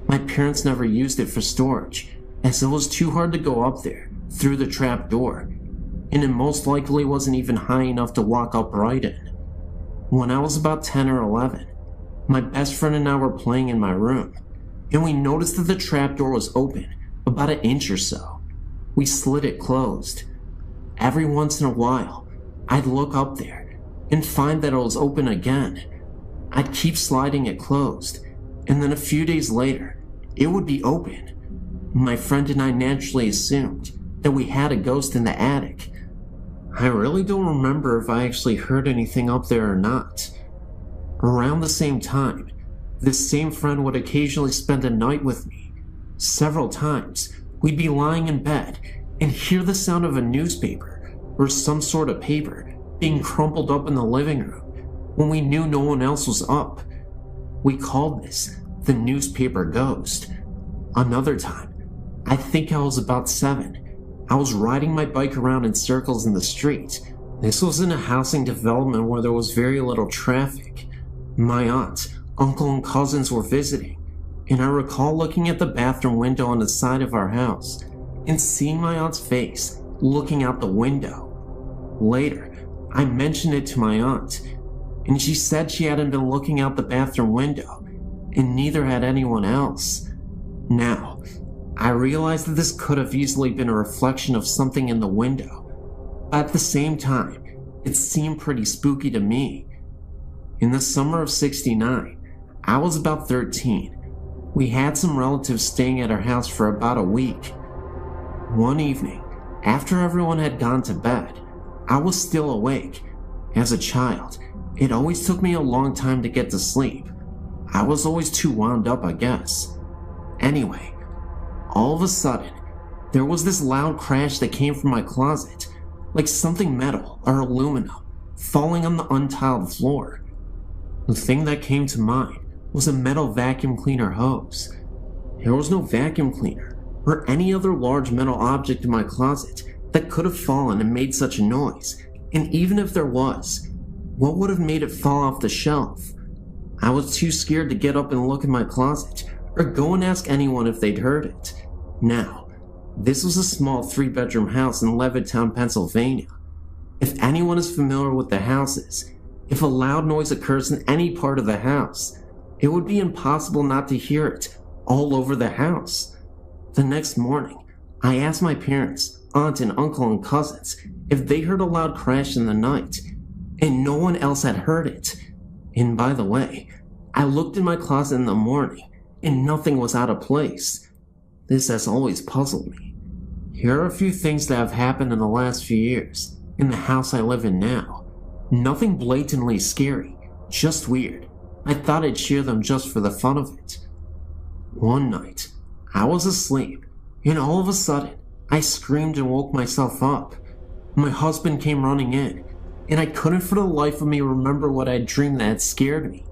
My parents never used it for storage, as it was too hard to go up there through the trap door, and it most likely wasn't even high enough to walk upright in. When I was about 10 or 11, my best friend and I were playing in my room, and we noticed that the trap door was open about an inch or so. We slid it closed. Every once in a while, I'd look up there and find that it was open again. I'd keep sliding it closed, and then a few days later, it would be open. My friend and I naturally assumed that we had a ghost in the attic. I really don't remember if I actually heard anything up there or not. Around the same time, this same friend would occasionally spend a night with me. Several times, we'd be lying in bed and hear the sound of a newspaper or some sort of paper being crumpled up in the living room when we knew no one else was up. We called this the newspaper ghost. Another time, I think I was about 7. I was riding my bike around in circles in the street. This was in a housing development where there was very little traffic. My aunt, uncle, and cousins were visiting, and I recall looking at the bathroom window on the side of our house and seeing my aunt's face looking out the window. Later, I mentioned it to my aunt, and she said she hadn't been looking out the bathroom window, and neither had anyone else. Now, I realized that this could have easily been a reflection of something in the window, but at the same time, it seemed pretty spooky to me. In the summer of '69, I was about 13. We had some relatives staying at our house for about a week. One evening, after everyone had gone to bed, I was still awake. As a child, it always took me a long time to get to sleep. I was always too wound up, I guess. Anyway, all of a sudden, there was this loud crash that came from my closet, like something metal or aluminum falling on the untiled floor. The thing that came to mind was a metal vacuum cleaner hose. There was no vacuum cleaner or any other large metal object in my closet that could have fallen and made such a noise, and even if there was, what would have made it fall off the shelf? I was too scared to get up and look in my closet or go and ask anyone if they'd heard it. Now, this was a small 3-bedroom house in Levittown, Pennsylvania. If anyone is familiar with the houses, if a loud noise occurs in any part of the house, it would be impossible not to hear it all over the house. The next morning, I asked my parents, aunt and uncle and cousins if they heard a loud crash in the night, and no one else had heard it. And by the way, I looked in my closet in the morning, and nothing was out of place. This has always puzzled me. Here are a few things that have happened in the last few years, in the house I live in now. Nothing blatantly scary, just weird. I thought I'd share them just for the fun of it. One night, I was asleep, and all of a sudden, I screamed and woke myself up. My husband came running in, and I couldn't for the life of me remember what I'd dreamed that had scared me.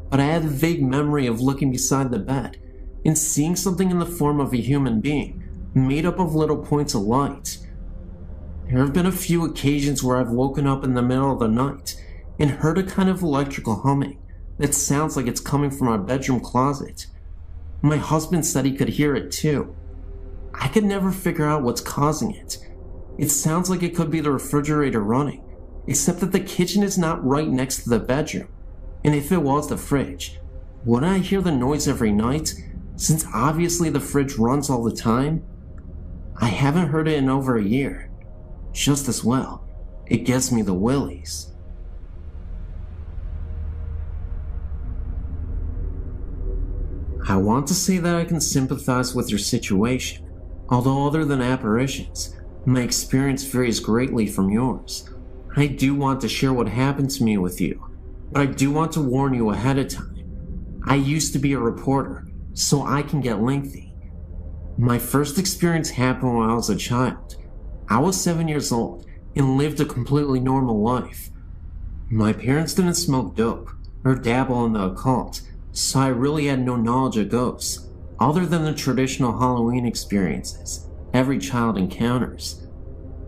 But I had a vague memory of looking beside the bed and seeing something in the form of a human being, made up of little points of light. There have been a few occasions where I've woken up in the middle of the night and heard a kind of electrical humming that sounds like it's coming from our bedroom closet. My husband said he could hear it too. I could never figure out what's causing it. It sounds like it could be the refrigerator running, except that the kitchen is not right next to the bedroom. And if it was the fridge, wouldn't I hear the noise every night, since obviously the fridge runs all the time? I haven't heard it in over a year. Just as well, it gives me the willies. I want to say that I can sympathize with your situation, although other than apparitions, my experience varies greatly from yours. I do want to share what happened to me with you, but I do want to warn you ahead of time. I used to be a reporter, so I can get lengthy. My first experience happened when I was a child. I was 7 years old and lived a completely normal life. My parents didn't smoke dope or dabble in the occult, so I really had no knowledge of ghosts, other than the traditional Halloween experiences every child encounters.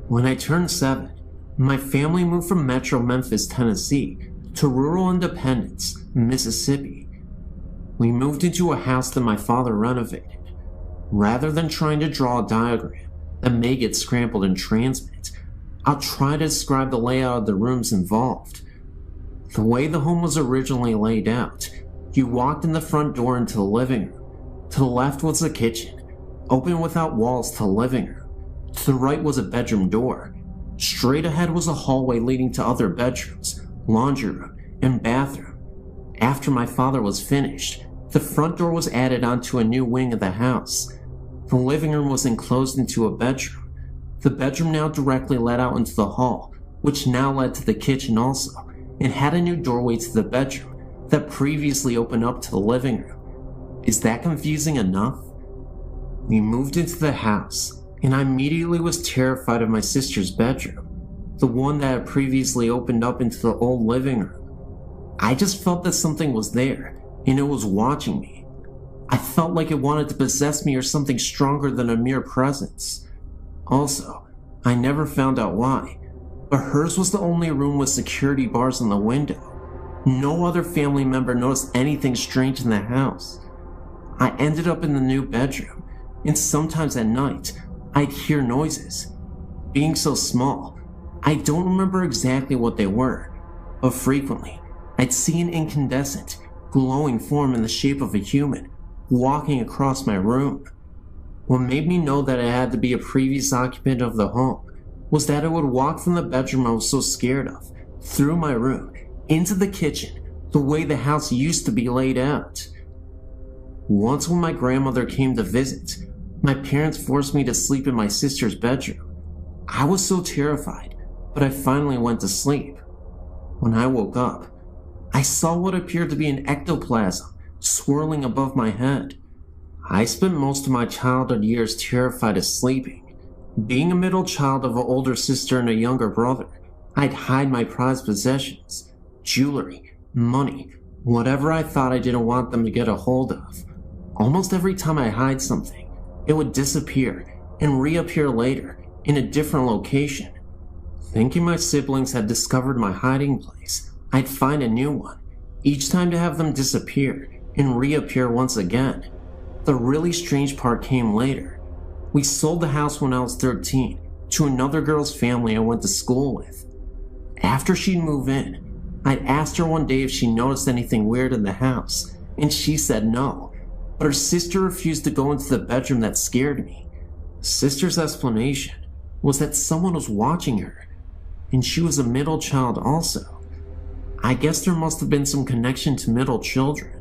When I turned 7, my family moved from Metro Memphis, Tennessee, to rural Independence, Mississippi. We moved into a house that my father renovated. Rather than trying to draw a diagram that may get scrambled in transmit, I'll try to describe the layout of the rooms involved. The way the home was originally laid out, you walked in the front door into the living room. To the left was the kitchen, open without walls to the living room. To the right was a bedroom door. Straight ahead was a hallway leading to other bedrooms, laundry room, and bathroom. After my father was finished, the front door was added onto a new wing of the house. The living room was enclosed into a bedroom. The bedroom now directly led out into the hall, which now led to the kitchen also, and had a new doorway to the bedroom that previously opened up to the living room. Is that confusing enough? We moved into the house, and I immediately was terrified of my sister's bedroom, the one that had previously opened up into the old living room. I just felt that something was there, and it was watching me. I felt like it wanted to possess me or something stronger than a mere presence. Also, I never found out why, but hers was the only room with security bars on the window. No other family member noticed anything strange in the house. I ended up in the new bedroom, and sometimes at night, I'd hear noises. Being so small, I don't remember exactly what they were, but frequently, I'd see an incandescent, glowing form in the shape of a human walking across my room. What made me know that it had to be a previous occupant of the home was that it would walk from the bedroom I was so scared of, through my room, into the kitchen, the way the house used to be laid out. Once when my grandmother came to visit, my parents forced me to sleep in my sister's bedroom. I was so terrified, but I finally went to sleep. When I woke up, I saw what appeared to be an ectoplasm swirling above my head. I spent most of my childhood years terrified of sleeping. Being a middle child of an older sister and a younger brother, I'd hide my prized possessions, jewelry, money, whatever I thought I didn't want them to get a hold of. Almost every time I hide something, it would disappear and reappear later in a different location. Thinking my siblings had discovered my hiding place, I'd find a new one, each time to have them disappear and reappear once again. The really strange part came later. We sold the house when I was 13 to another girl's family I went to school with. After she'd moved in, I'd asked her one day if she noticed anything weird in the house, and she said no, but her sister refused to go into the bedroom that scared me. Sister's explanation was that someone was watching her, and she was a middle child also. I guess there must have been some connection to middle children.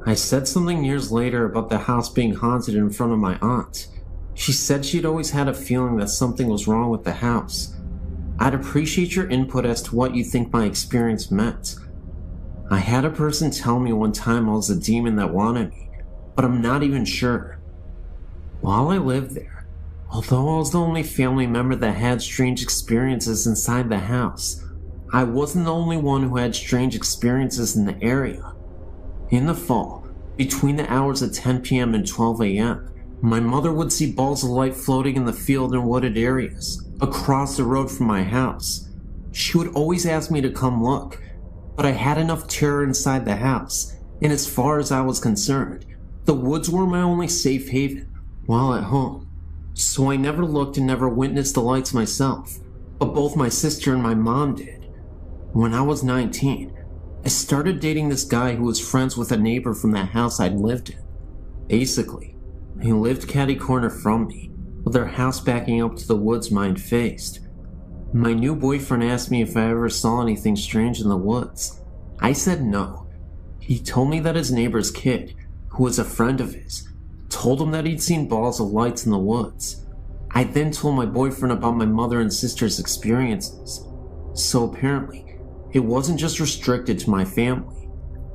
I said something years later about the house being haunted in front of my aunt. She said she'd always had a feeling that something was wrong with the house. I'd appreciate your input as to what you think my experience meant. I had a person tell me one time I was a demon that wanted me, but I'm not even sure. While I lived there, although I was the only family member that had strange experiences inside the house, I wasn't the only one who had strange experiences in the area. In the fall, between the hours of 10 p.m. and 12 a.m., my mother would see balls of light floating in the field and wooded areas across the road from my house. She would always ask me to come look, but I had enough terror inside the house, and as far as I was concerned, the woods were my only safe haven while at home. So I never looked and never witnessed the lights myself, but both my sister and my mom did. When I was 19, I started dating this guy who was friends with a neighbor from the house I'd lived in. Basically, he lived catty corner from me, with their house backing up to the woods mine faced. My new boyfriend asked me if I ever saw anything strange in the woods. I said no. He told me that his neighbor's kid, who was a friend of his, told him that he'd seen balls of lights in the woods. I then told my boyfriend about my mother and sister's experiences. So apparently, it wasn't just restricted to my family.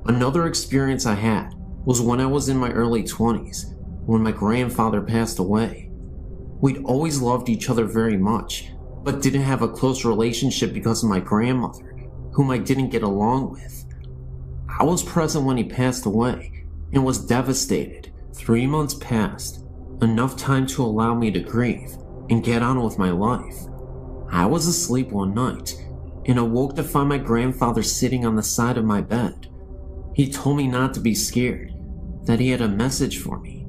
Another experience I had was when I was in my early 20s, when my grandfather passed away. We'd always loved each other very much, but didn't have a close relationship because of my grandmother, whom I didn't get along with. I was present when he passed away and was devastated. 3 months passed, enough time to allow me to grieve and get on with my life. I was asleep one night and awoke to find my grandfather sitting on the side of my bed. He told me not to be scared, that he had a message for me.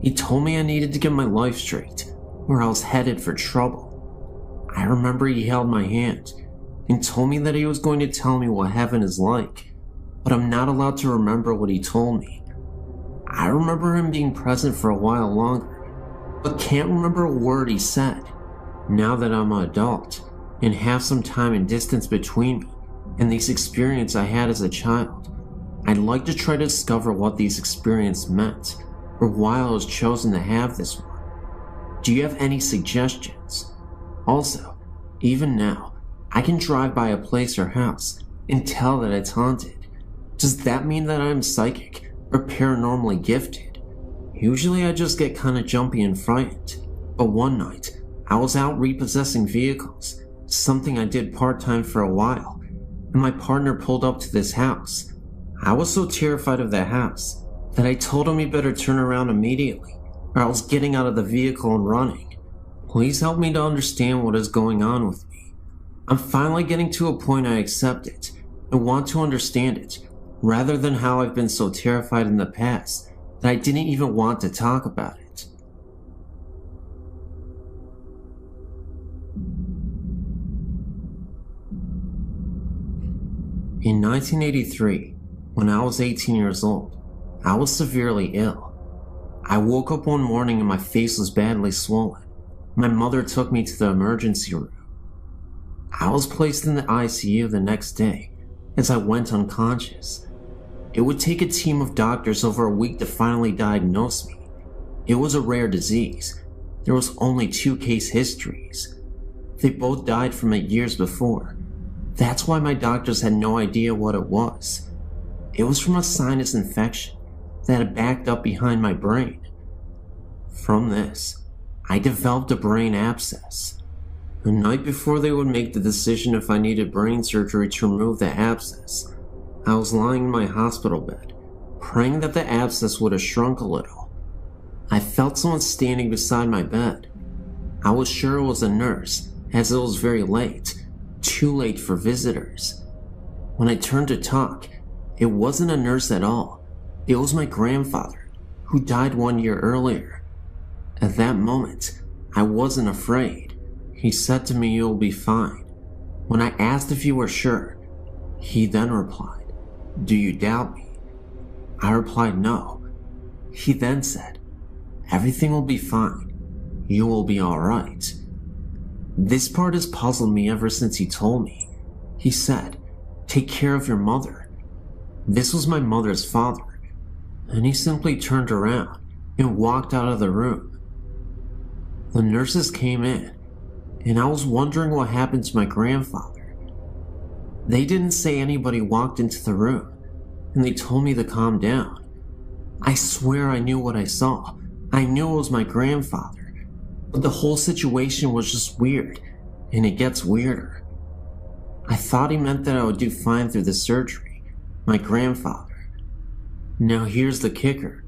He told me I needed to get my life straight, or I was headed for trouble. I remember he held my hand and told me that he was going to tell me what heaven is like, but I'm not allowed to remember what he told me. I remember him being present for a while longer, but can't remember a word he said. Now that I'm an adult and have some time and distance between me and these experiences I had as a child, I'd like to try to discover what these experiences meant, or why I was chosen to have this one. Do you have any suggestions? Also, even now, I can drive by a place or house and tell that it's haunted. Does that mean that I'm psychic or paranormally gifted? Usually I just get kinda jumpy and frightened, but one night, I was out repossessing vehicles, something I did part-time for a while, and my partner pulled up to this house. I was so terrified of the house that I told him he better turn around immediately, or I was getting out of the vehicle and running. Please help me to understand what is going on with me. I'm finally getting to a point I accept it and want to understand it, rather than how I've been so terrified in the past that I didn't even want to talk about it. In 1983, when I was 18 years old, I was severely ill. I woke up one morning and my face was badly swollen. My mother took me to the emergency room. I was placed in the ICU the next day as I went unconscious. It would take a team of doctors over a week to finally diagnose me. It was a rare disease. There was only 2 case histories. They both died from it years before. That's why my doctors had no idea what it was. It was from a sinus infection that had backed up behind my brain. From this, I developed a brain abscess. The night before they would make the decision if I needed brain surgery to remove the abscess, I was lying in my hospital bed, praying that the abscess would have shrunk a little. I felt someone standing beside my bed. I was sure it was a nurse, as it was very late, too late for visitors. When I turned to talk, it wasn't a nurse at all. It was my grandfather, who died 1 year earlier. At that moment, I wasn't afraid. He said to me, "You'll be fine." When I asked if you were sure, he then replied, "Do you doubt me?" I replied, "No." He then said, "Everything will be fine. You will be alright." This part has puzzled me ever since he told me. He said, "Take care of your mother." This was my mother's father, and he simply turned around and walked out of the room. The nurses came in, and I was wondering what happened to my grandfather. They didn't say anybody walked into the room, and they told me to calm down. I swear I knew what I saw. I knew it was my grandfather, but the whole situation was just weird, and it gets weirder. I thought he meant that I would do fine through the surgery, my grandfather. Now here's the kicker.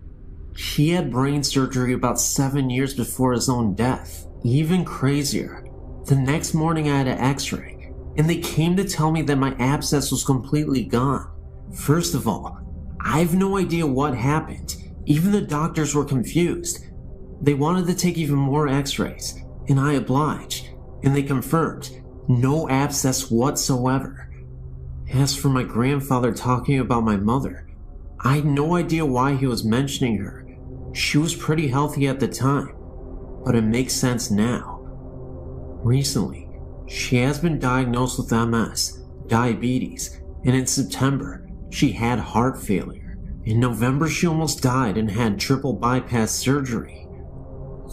He had brain surgery about 7 years before his own death. Even crazier, the next morning I had an x-ray, and they came to tell me that my abscess was completely gone. First of all, I have no idea what happened. Even the doctors were confused. They wanted to take even more x-rays, and I obliged, and they confirmed no abscess whatsoever. As for my grandfather talking about my mother, I had no idea why he was mentioning her. She was pretty healthy at the time, but it makes sense now. Recently, she has been diagnosed with MS, diabetes, and in September, she had heart failure. In November, she almost died and had triple bypass surgery.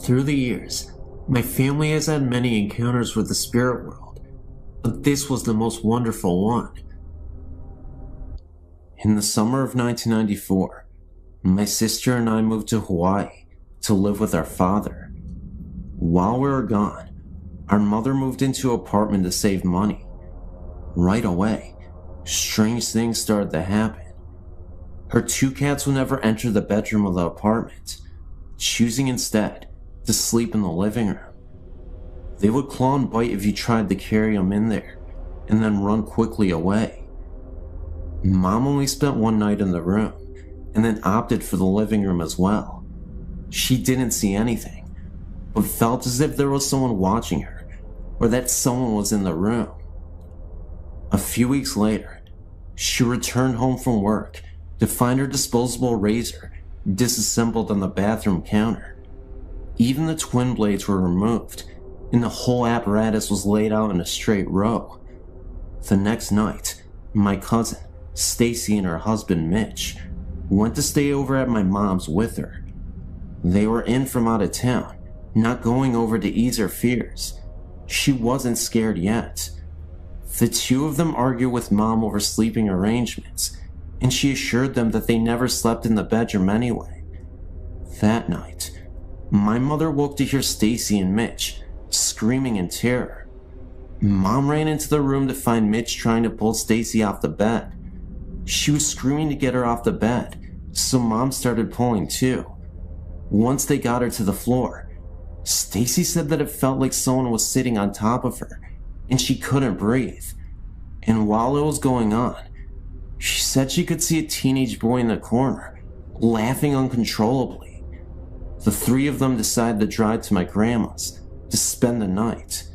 Through the years, my family has had many encounters with the spirit world, but this was the most wonderful one. In the summer of 1994, my sister and I moved to Hawaii to live with our father. While we were gone, our mother moved into an apartment to save money. Right away, strange things started to happen. Her 2 cats would never enter the bedroom of the apartment, choosing instead to sleep in the living room. They would claw and bite if you tried to carry them in there, and then run quickly away. Mom only spent one night in the room, and then opted for the living room as well. She didn't see anything, but felt as if there was someone watching her, or that someone was in the room. A few weeks later, she returned home from work to find her disposable razor disassembled on the bathroom counter. Even the twin blades were removed, and the whole apparatus was laid out in a straight row. The next night, my cousin, Stacy, and her husband, Mitch, went to stay over at my mom's with her. They were in from out of town, not going over to ease her fears. She wasn't scared yet. The 2 of them argued with Mom over sleeping arrangements, and she assured them that they never slept in the bedroom anyway. That night, my mother woke to hear Stacy and Mitch screaming in terror. Mom ran into the room to find Mitch trying to pull Stacy off the bed. She was screaming to get her off the bed, so Mom started pulling too. Once they got her to the floor, Stacy said that it felt like someone was sitting on top of her, and she couldn't breathe. And while it was going on, she said she could see a teenage boy in the corner, laughing uncontrollably. The 3 of them decided to drive to my grandma's to spend the night.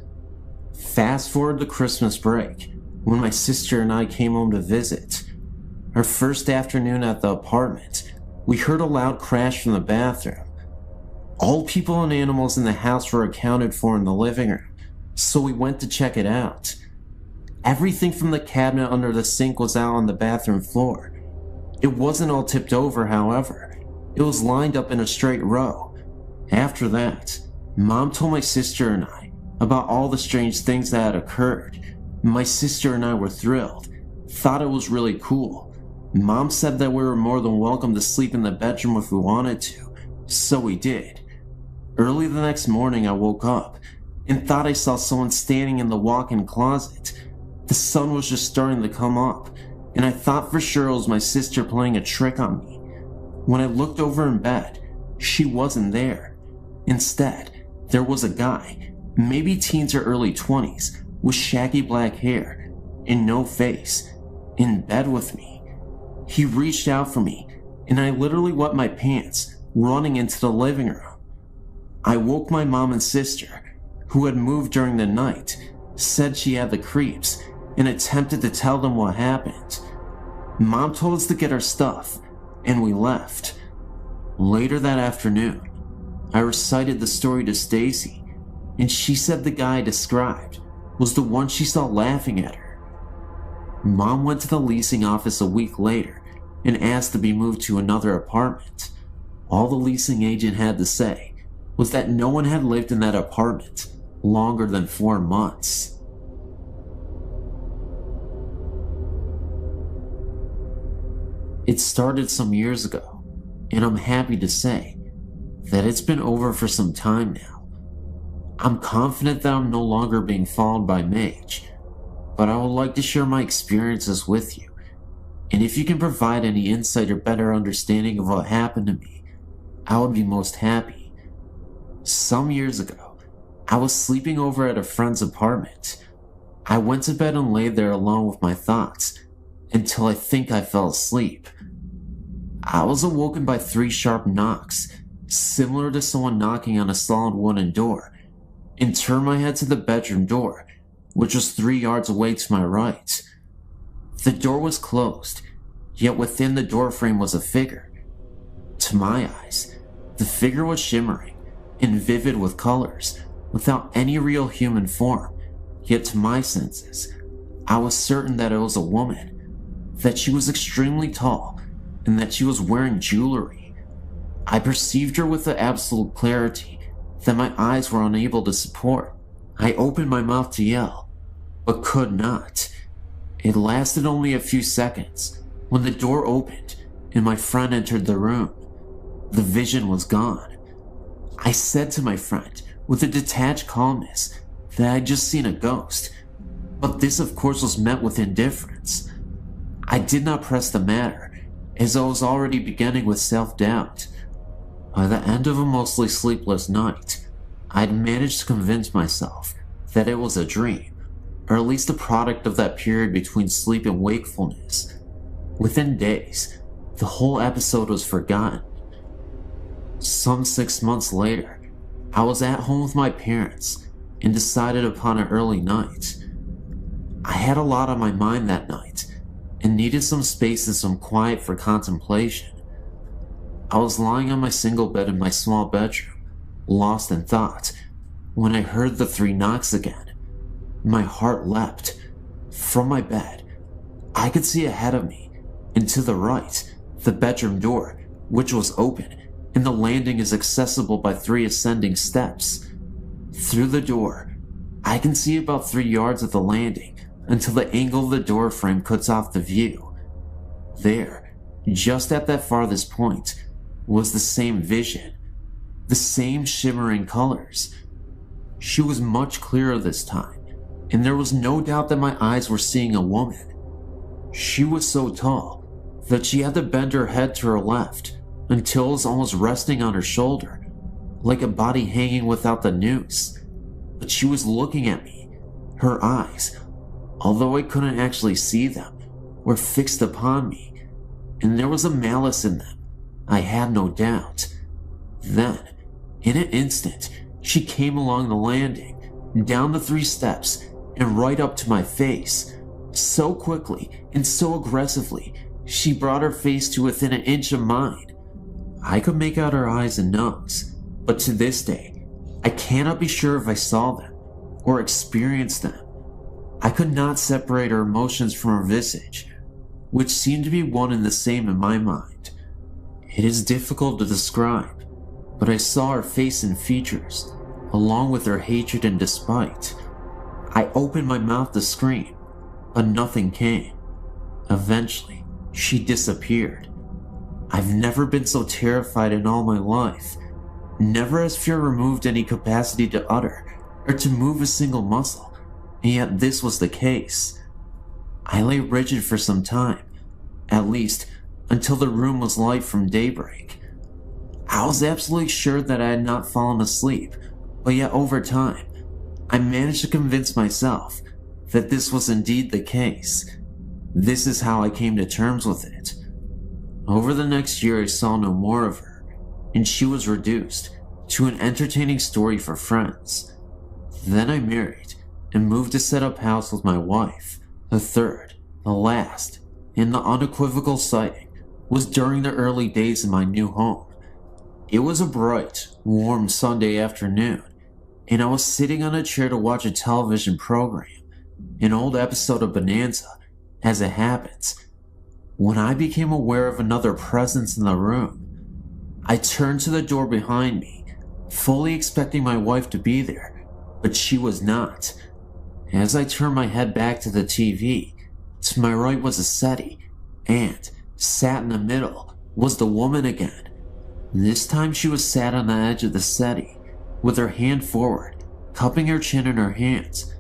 Fast forward to Christmas break, when my sister and I came home to visit. Our first afternoon at the apartment, we heard a loud crash from the bathroom. All people and animals in the house were accounted for in the living room, so we went to check it out. Everything from the cabinet under the sink was out on the bathroom floor. It wasn't all tipped over, however. It was lined up in a straight row. After that, Mom told my sister and I about all the strange things that had occurred. My sister and I were thrilled, thought it was really cool. Mom said that we were more than welcome to sleep in the bedroom if we wanted to, so we did. Early the next morning, I woke up and thought I saw someone standing in the walk-in closet. The sun was just starting to come up, and I thought for sure it was my sister playing a trick on me. When I looked over in bed, she wasn't there. Instead, there was a guy, maybe teens or early 20s, with shaggy black hair and no face, in bed with me. He reached out for me, and I literally wet my pants, running into the living room. I woke my mom and sister, who had moved during the night, said she had the creeps, and attempted to tell them what happened. Mom told us to get our stuff, and we left. Later that afternoon, I recited the story to Stacy, and she said the guy I described was the one she saw laughing at her. Mom went to the leasing office a week later and asked to be moved to another apartment. All the leasing agent had to say was that no one had lived in that apartment longer than 4 months. It started some years ago, and I'm happy to say that it's been over for some time now. I'm confident that I'm no longer being followed by Mage, but I would like to share my experiences with you, and if you can provide any insight or better understanding of what happened to me, I would be most happy. Some years ago, I was sleeping over at a friend's apartment. I went to bed and lay there alone with my thoughts until I think I fell asleep. I was awoken by 3 sharp knocks, similar to someone knocking on a solid wooden door, and turned my head to the bedroom door, which was 3 yards away to my right. The door was closed, yet within the doorframe was a figure. To my eyes, the figure was shimmering and vivid with colors, without any real human form, yet to my senses, I was certain that it was a woman, that she was extremely tall, and that she was wearing jewelry. I perceived her with the absolute clarity that my eyes were unable to support. I opened my mouth to yell, but could not. It lasted only a few seconds when the door opened and my friend entered the room. The vision was gone. I said to my friend with a detached calmness that I'd just seen a ghost, but this of course was met with indifference. I did not press the matter, as I was already beginning with self-doubt. By the end of a mostly sleepless night, I'd managed to convince myself that it was a dream, or at least a product of that period between sleep and wakefulness. Within days, the whole episode was forgotten. Some 6 months later, I was at home with my parents and decided upon an early night. I had a lot on my mind that night and needed some space and some quiet for contemplation. I was lying on my single bed in my small bedroom, lost in thought, when I heard the 3 knocks again. My heart leapt. From my bed, I could see ahead of me, and to the right, the bedroom door, which was open, and the landing is accessible by 3 ascending steps. Through the door, I can see about 3 yards of the landing until the angle of the door frame cuts off the view. There, just at that farthest point, was the same vision, the same shimmering colors. She was much clearer this time, and there was no doubt that my eyes were seeing a woman. She was so tall that she had to bend her head to her left until it was almost resting on her shoulder, like a body hanging without the noose. But she was looking at me. Her eyes, although I couldn't actually see them, were fixed upon me, and there was a malice in them, I had no doubt. Then, in an instant, she came along the landing, down the 3 steps, and right up to my face. So quickly and so aggressively, she brought her face to within an inch of mine. I could make out her eyes and nose, but to this day, I cannot be sure if I saw them or experienced them. I could not separate her emotions from her visage, which seemed to be one and the same in my mind. It is difficult to describe, but I saw her face and features, along with her hatred and despite. I opened my mouth to scream, but nothing came. Eventually, she disappeared. I've never been so terrified in all my life. Never has fear removed any capacity to utter or to move a single muscle, and yet this was the case. I lay rigid for some time, at least until the room was light from daybreak. I was absolutely sure that I had not fallen asleep, but yet over time, I managed to convince myself that this was indeed the case. This is how I came to terms with it. Over the next year, I saw no more of her, and she was reduced to an entertaining story for friends. Then I married and moved to set up house with my wife. The third, the last, and the unequivocal sighting was during the early days in my new home. It was a bright, warm Sunday afternoon, and I was sitting on a chair to watch a television program, an old episode of Bonanza, as it happens, when I became aware of another presence in the room. I turned to the door behind me, fully expecting my wife to be there, but she was not. As I turned my head back to the TV, to my right was a settee, and, sat in the middle, was the woman again. This time she was sat on the edge of the settee, with her hand forward, cupping her chin in her hands,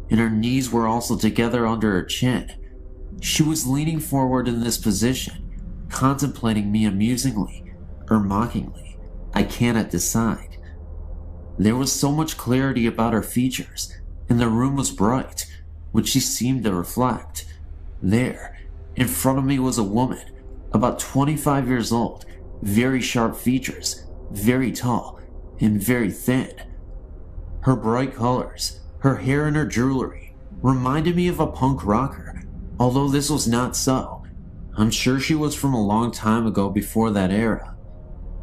and her knees were also together under her chin. She was leaning forward in this position, contemplating me amusingly or mockingly. I cannot decide. There was so much clarity about her features, and the room was bright, which she seemed to reflect. There, in front of me was a woman, about 25 years old, very sharp features, very tall, and very thin. Her bright colors, her hair and her jewelry reminded me of a punk rocker, although this was not so. I'm sure she was from a long time ago before that era.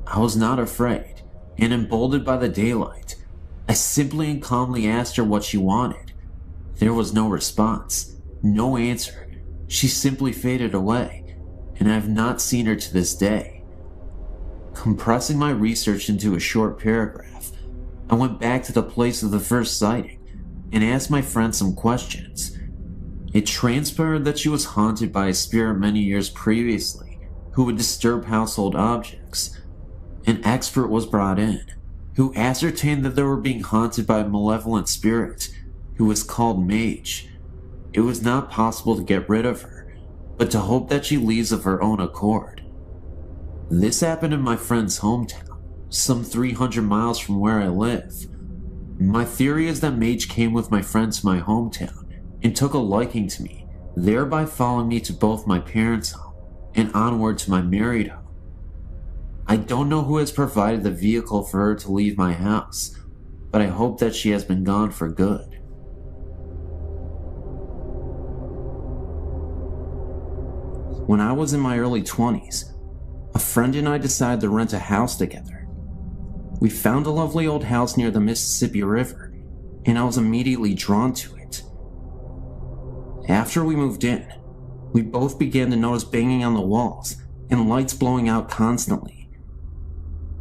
I was not afraid, and emboldened by the daylight, I simply and calmly asked her what she wanted. There was no response, no answer. She simply faded away, and I have not seen her to this day. Compressing my research into a short paragraph, I went back to the place of the first sighting and asked my friend some questions. It transpired that she was haunted by a spirit many years previously who would disturb household objects. An expert was brought in, who ascertained that they were being haunted by a malevolent spirit who was called Mage. It was not possible to get rid of her, but to hope that she leaves of her own accord. This happened in my friend's hometown, some 300 miles from where I live. My theory is that Mage came with my friend to my hometown and took a liking to me, thereby following me to both my parents' home and onward to my married home. I don't know who has provided the vehicle for her to leave my house, but I hope that she has been gone for good. When I was in my early 20s, a friend and I decided to rent a house together. We found a lovely old house near the Mississippi River, and I was immediately drawn to it. After we moved in, we both began to notice banging on the walls and lights blowing out constantly.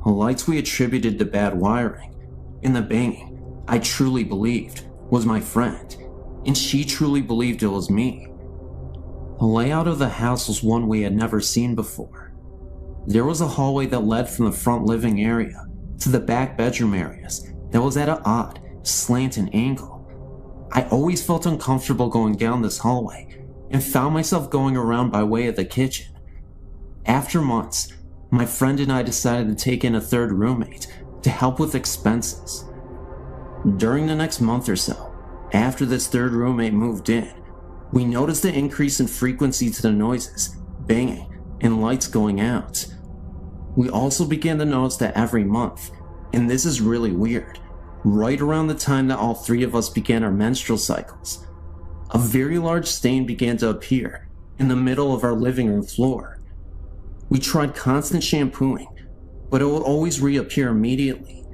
The lights we attributed to bad wiring, and the banging, I truly believed, was my friend, and she truly believed it was me. The layout of the house was one we had never seen before. There was a hallway that led from the front living area to the back bedroom areas that was at an odd, slanted angle. I always felt uncomfortable going down this hallway and found myself going around by way of the kitchen. After months, my friend and I decided to take in a third roommate to help with expenses. During the next month or so, after this third roommate moved in, we noticed an increase in frequency to the noises, banging, and lights going out. We also began to notice that every month, and this is really weird, right around the time that all three of us began our menstrual cycles, a very large stain began to appear in the middle of our living room floor. We tried constant shampooing, but it would always reappear immediately.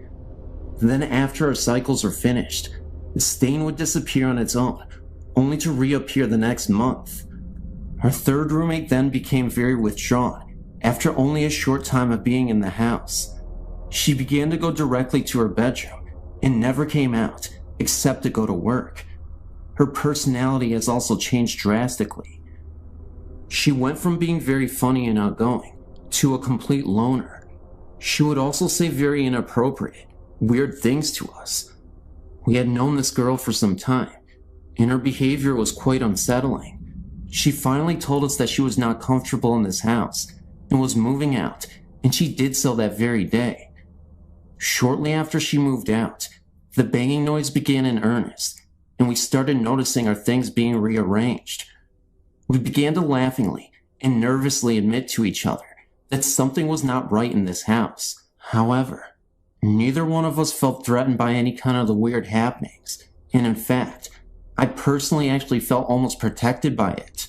Then after our cycles were finished, the stain would disappear on its own, only to reappear the next month. Our third roommate then became very withdrawn after only a short time of being in the house. She began to go directly to her bedroom and never came out except to go to work. Her personality has also changed drastically. She went from being very funny and outgoing to a complete loner. She would also say very inappropriate, weird things to us. We had known this girl for some time, and her behavior was quite unsettling. She finally told us that she was not comfortable in this house and was moving out, and she did so that very day. Shortly after she moved out, the banging noise began in earnest, and we started noticing our things being rearranged. We began to laughingly and nervously admit to each other that something was not right in this house. However, neither one of us felt threatened by any kind of the weird happenings, and in fact, I personally actually felt almost protected by it.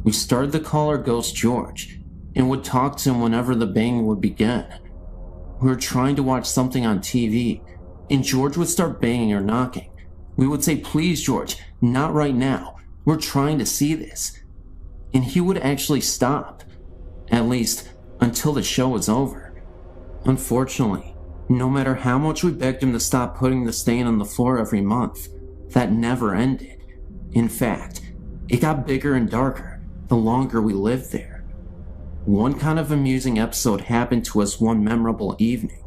We started to call our ghost George, and would talk to him whenever the banging would begin. We were trying to watch something on TV, and George would start banging or knocking. We would say, "Please, George, not right now. We're trying to see this." And he would actually stop, at least until the show was over. Unfortunately, no matter how much we begged him to stop putting the stain on the floor every month, that never ended. In fact, it got bigger and darker the longer we lived there. One kind of amusing episode happened to us one memorable evening.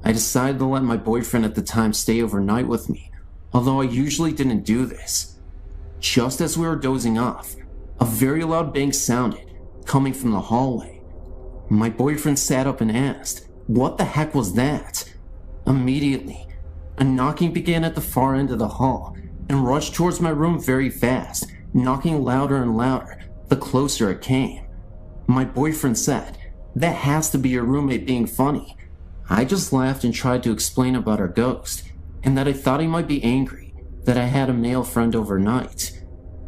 I decided to let my boyfriend at the time stay overnight with me, although I usually didn't do this. Just as we were dozing off, a very loud bang sounded, coming from the hallway. My boyfriend sat up and asked, "What the heck was that?" Immediately, a knocking began at the far end of the hall and rushed towards my room very fast, knocking louder and louder the closer it came. My boyfriend said, "That has to be your roommate being funny." I just laughed and tried to explain about our ghost, and that I thought he might be angry that I had a male friend overnight.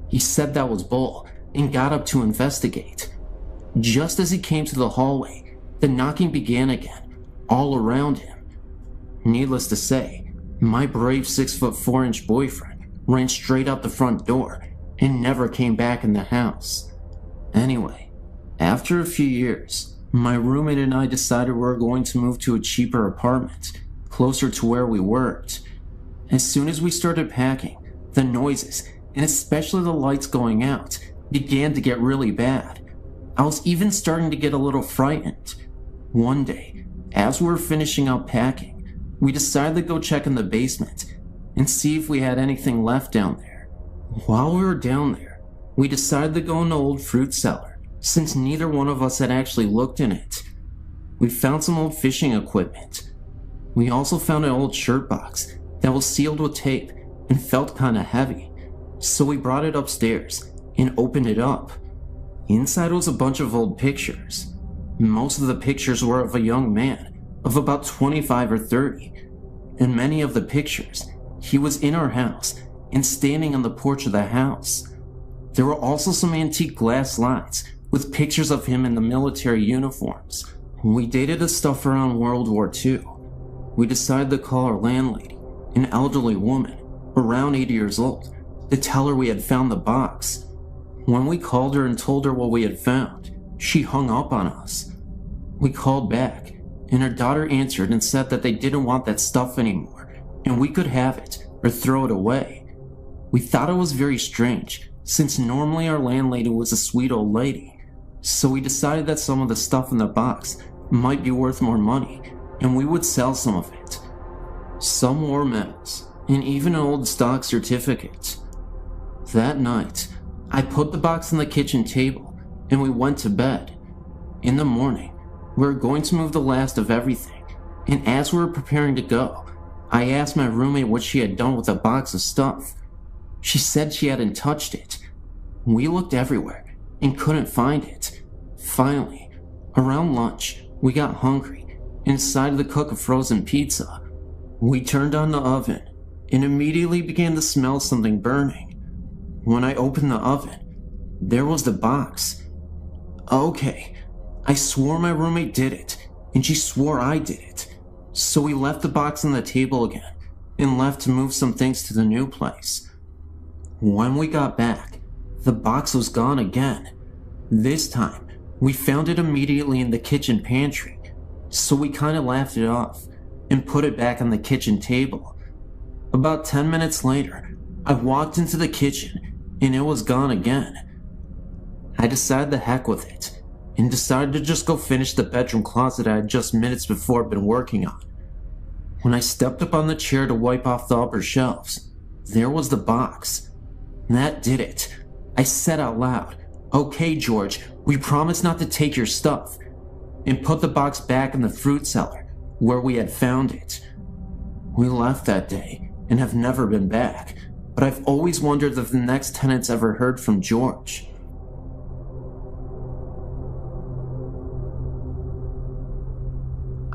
He said that was bull and got up to investigate. Just as he came to the hallway, the knocking began again, all around him. Needless to say, my brave 6'4" boyfriend ran straight out the front door and never came back in the house. Anyway, after a few years, my roommate and I decided we were going to move to a cheaper apartment, closer to where we worked. As soon as we started packing, the noises, and especially the lights going out, began to get really bad. I was even starting to get a little frightened. One day, as we were finishing up packing, we decided to go check in the basement and see if we had anything left down there. While we were down there, we decided to go in the old fruit cellar, since neither one of us had actually looked in it. We found some old fishing equipment. We also found an old shirt box that was sealed with tape and felt kinda heavy, so we brought it upstairs and opened it up. Inside was a bunch of old pictures. Most of the pictures were of a young man of about 25 or 30. In many of the pictures, he was in our house and standing on the porch of the house. There were also some antique glass slides with pictures of him in the military uniforms. We dated the stuff around World War II. We decided to call our landlady, an elderly woman, around 80 years old, to tell her we had found the box. When we called her and told her what we had found, she hung up on us. We called back, and her daughter answered and said that they didn't want that stuff anymore, and we could have it or throw it away. We thought it was very strange, since normally our landlady was a sweet old lady, so we decided that some of the stuff in the box might be worth more money, and we would sell some of it. Some war medals, and even an old stock certificate. That night, I put the box on the kitchen table, and we went to bed. In the morning, we were going to move the last of everything, and as we were preparing to go, I asked my roommate what she had done with the box of stuff. She said she hadn't touched it. We looked everywhere and couldn't find it. Finally, around lunch, we got hungry and decided to cook a frozen pizza. We turned on the oven and immediately began to smell something burning. When I opened the oven, there was the box. Okay, I swore my roommate did it, and she swore I did it. So we left the box on the table again and left to move some things to the new place. When we got back, the box was gone again. This time, we found it immediately in the kitchen pantry, so we kind of laughed it off and put it back on the kitchen table. About 10 minutes later, I walked into the kitchen and it was gone again. I decided the heck with it and decided to just go finish the bedroom closet I had just minutes before been working on. When I stepped up on the chair to wipe off the upper shelves, there was the box. That did it. I said out loud, "Okay, George, we promise not to take your stuff," and put the box back in the fruit cellar where we had found it. We left that day and have never been back, but I've always wondered if the next tenants ever heard from George.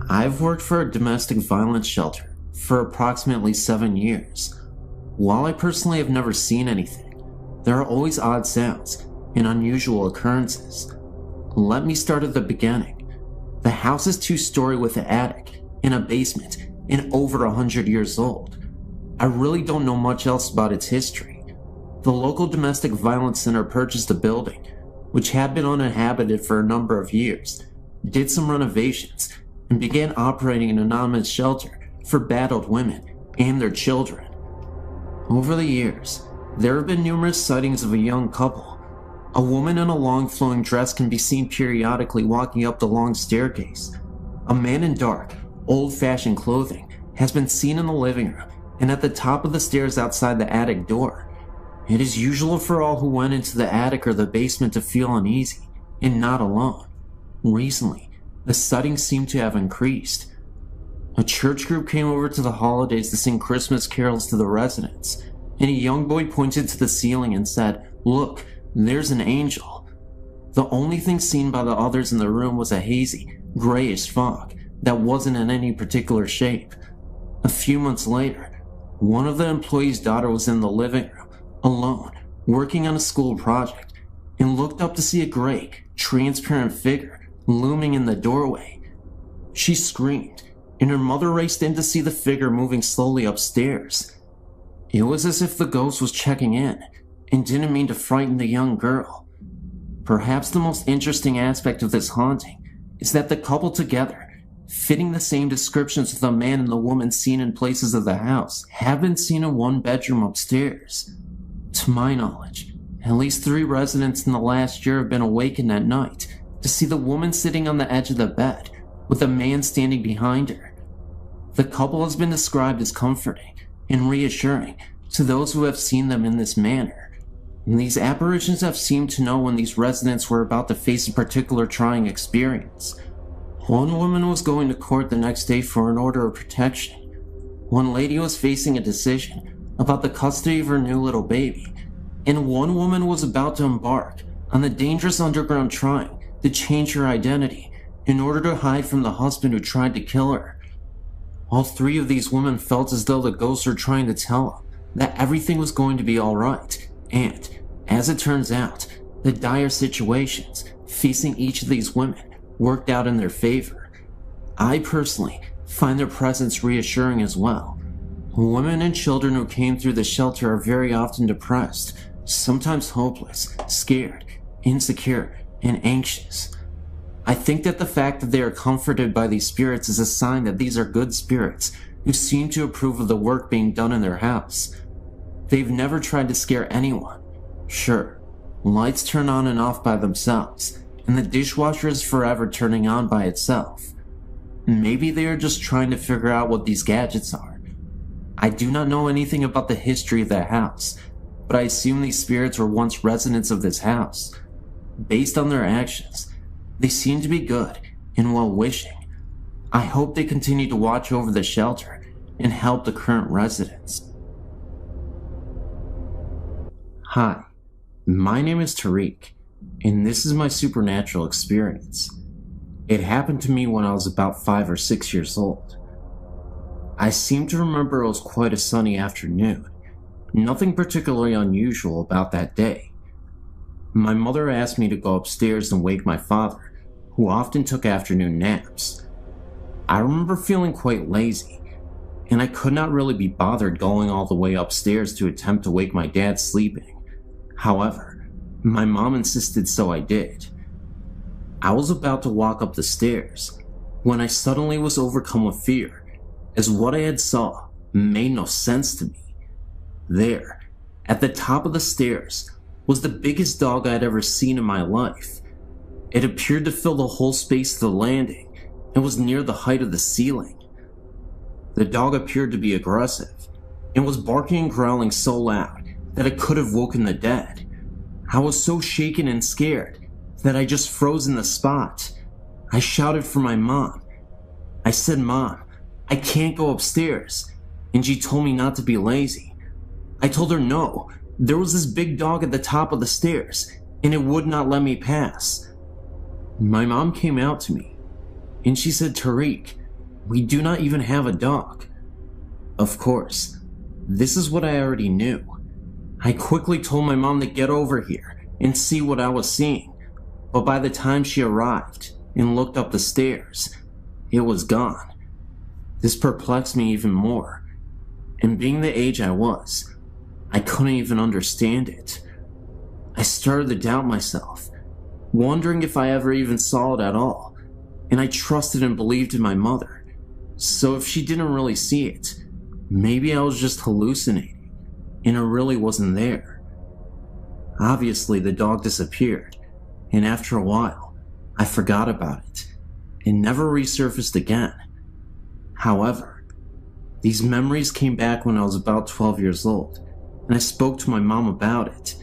I've worked for a domestic violence shelter for approximately 7 years. While I personally have never seen anything, there are always odd sounds and unusual occurrences. Let me start at the beginning. The house is 2-story with an attic and a basement and over 100 years old. I really don't know much else about its history. The local domestic violence center purchased the building, which had been uninhabited for a number of years, did some renovations, and began operating an anonymous shelter for battered women and their children. Over the years, there have been numerous sightings of a young couple. A woman in a long flowing dress can be seen periodically walking up the long staircase. A man in dark, old-fashioned clothing has been seen in the living room and at the top of the stairs outside the attic door. It is usual for all who went into the attic or the basement to feel uneasy and not alone. Recently, the sightings seem to have increased. A church group came over to the holidays to sing Christmas carols to the residents, and a young boy pointed to the ceiling and said, "Look, there's an angel." The only thing seen by the others in the room was a hazy, grayish fog that wasn't in any particular shape. A few months later, one of the employees' daughter was in the living room, alone, working on a school project, and looked up to see a gray, transparent figure looming in the doorway. She screamed, and her mother raced in to see the figure moving slowly upstairs. It was as if the ghost was checking in and didn't mean to frighten the young girl. Perhaps the most interesting aspect of this haunting is that the couple together, fitting the same descriptions of the man and the woman seen in places of the house, have been seen in one bedroom upstairs. To my knowledge, at least 3 residents in the last year have been awakened at night to see the woman sitting on the edge of the bed with a man standing behind her. The couple has been described as comforting and reassuring to those who have seen them in this manner. And these apparitions have seemed to know when these residents were about to face a particular trying experience. One woman was going to court the next day for an order of protection. One lady was facing a decision about the custody of her new little baby, and one woman was about to embark on the dangerous underground trying to change her identity in order to hide from the husband who tried to kill her. All 3 of these women felt as though the ghosts were trying to tell them that everything was going to be alright, and, as it turns out, the dire situations facing each of these women worked out in their favor. I personally find their presence reassuring as well. Women and children who came through the shelter are very often depressed, sometimes hopeless, scared, insecure, and anxious. I think that the fact that they are comforted by these spirits is a sign that these are good spirits who seem to approve of the work being done in their house. They've never tried to scare anyone. Sure, lights turn on and off by themselves, and the dishwasher is forever turning on by itself. Maybe they are just trying to figure out what these gadgets are. I do not know anything about the history of the house, but I assume these spirits were once residents of this house. Based on their actions, they seem to be good and well-wishing. I hope they continue to watch over the shelter and help the current residents. Hi, my name is Tariq, and this is my supernatural experience. It happened to me when I was about 5 or 6 years old. I seem to remember it was quite a sunny afternoon. Nothing particularly unusual about that day. My mother asked me to go upstairs and wake my father, who often took afternoon naps. I remember feeling quite lazy, and I could not really be bothered going all the way upstairs to attempt to wake my dad sleeping. However, my mom insisted, so I did. I was about to walk up the stairs when I suddenly was overcome with fear, as what I had saw made no sense to me. There, at the top of the stairs, was the biggest dog I'd ever seen in my life. It appeared to fill the whole space of the landing and was near the height of the ceiling. The dog appeared to be aggressive and was barking and growling so loud that it could have woken the dead. I was so shaken and scared that I just froze in the spot. I shouted for my mom. I said, "Mom, I can't go upstairs," and she told me not to be lazy. I told her no, there was this big dog at the top of the stairs, and it would not let me pass. My mom came out to me, and she said, "Tariq, we do not even have a dog." Of course, this is what I already knew. I quickly told my mom to get over here and see what I was seeing, but by the time she arrived and looked up the stairs, it was gone. This perplexed me even more, and being the age I was, I couldn't even understand it. I started to doubt myself, wondering if I ever even saw it at all, and I trusted and believed in my mother. So if she didn't really see it, maybe I was just hallucinating, and it really wasn't there. Obviously, the dog disappeared, and after a while, I forgot about it, and never resurfaced again. However, these memories came back when I was about 12 years old, and I spoke to my mom about it.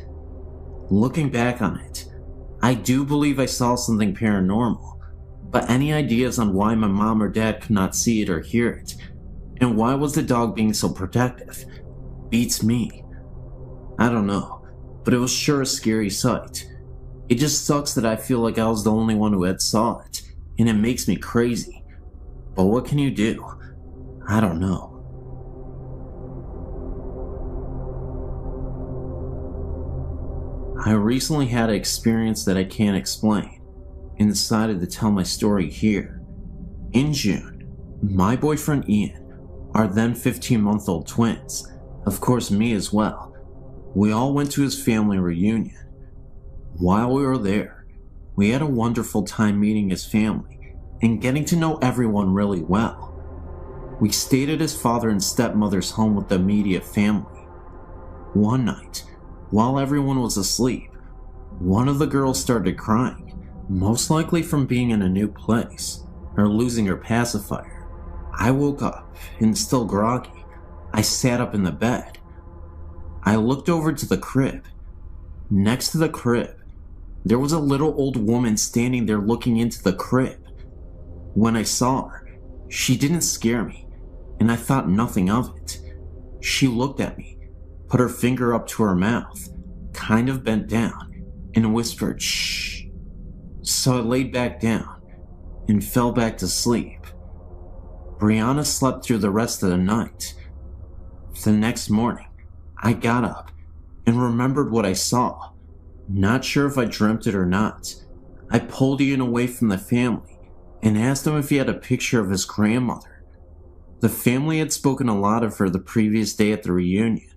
Looking back on it, I do believe I saw something paranormal, but any ideas on why my mom or dad could not see it or hear it, and why was the dog being so protective, beats me. I don't know, but it was sure a scary sight. It just sucks that I feel like I was the only one who had saw it, and it makes me crazy. But what can you do? I don't know. I recently had an experience that I can't explain, and decided to tell my story here. In June, my boyfriend Ian, our then 15-month-old twins, of course me as well, we all went to his family reunion. While we were there, we had a wonderful time meeting his family and getting to know everyone really well. We stayed at his father and stepmother's home with the immediate family. One night, while everyone was asleep, one of the girls started crying, most likely from being in a new place or losing her pacifier. I woke up, and still groggy, I sat up in the bed. I looked over to the crib. Next to the crib, there was a little old woman standing there looking into the crib. When I saw her, she didn't scare me, and I thought nothing of it. She looked at me, put her finger up to her mouth, kind of bent down, and whispered, "Shh." So I laid back down and fell back to sleep. Brianna slept through the rest of the night. The next morning, I got up and remembered what I saw. Not sure if I dreamt it or not. I pulled Ian away from the family and asked him if he had a picture of his grandmother. The family had spoken a lot of her the previous day at the reunion,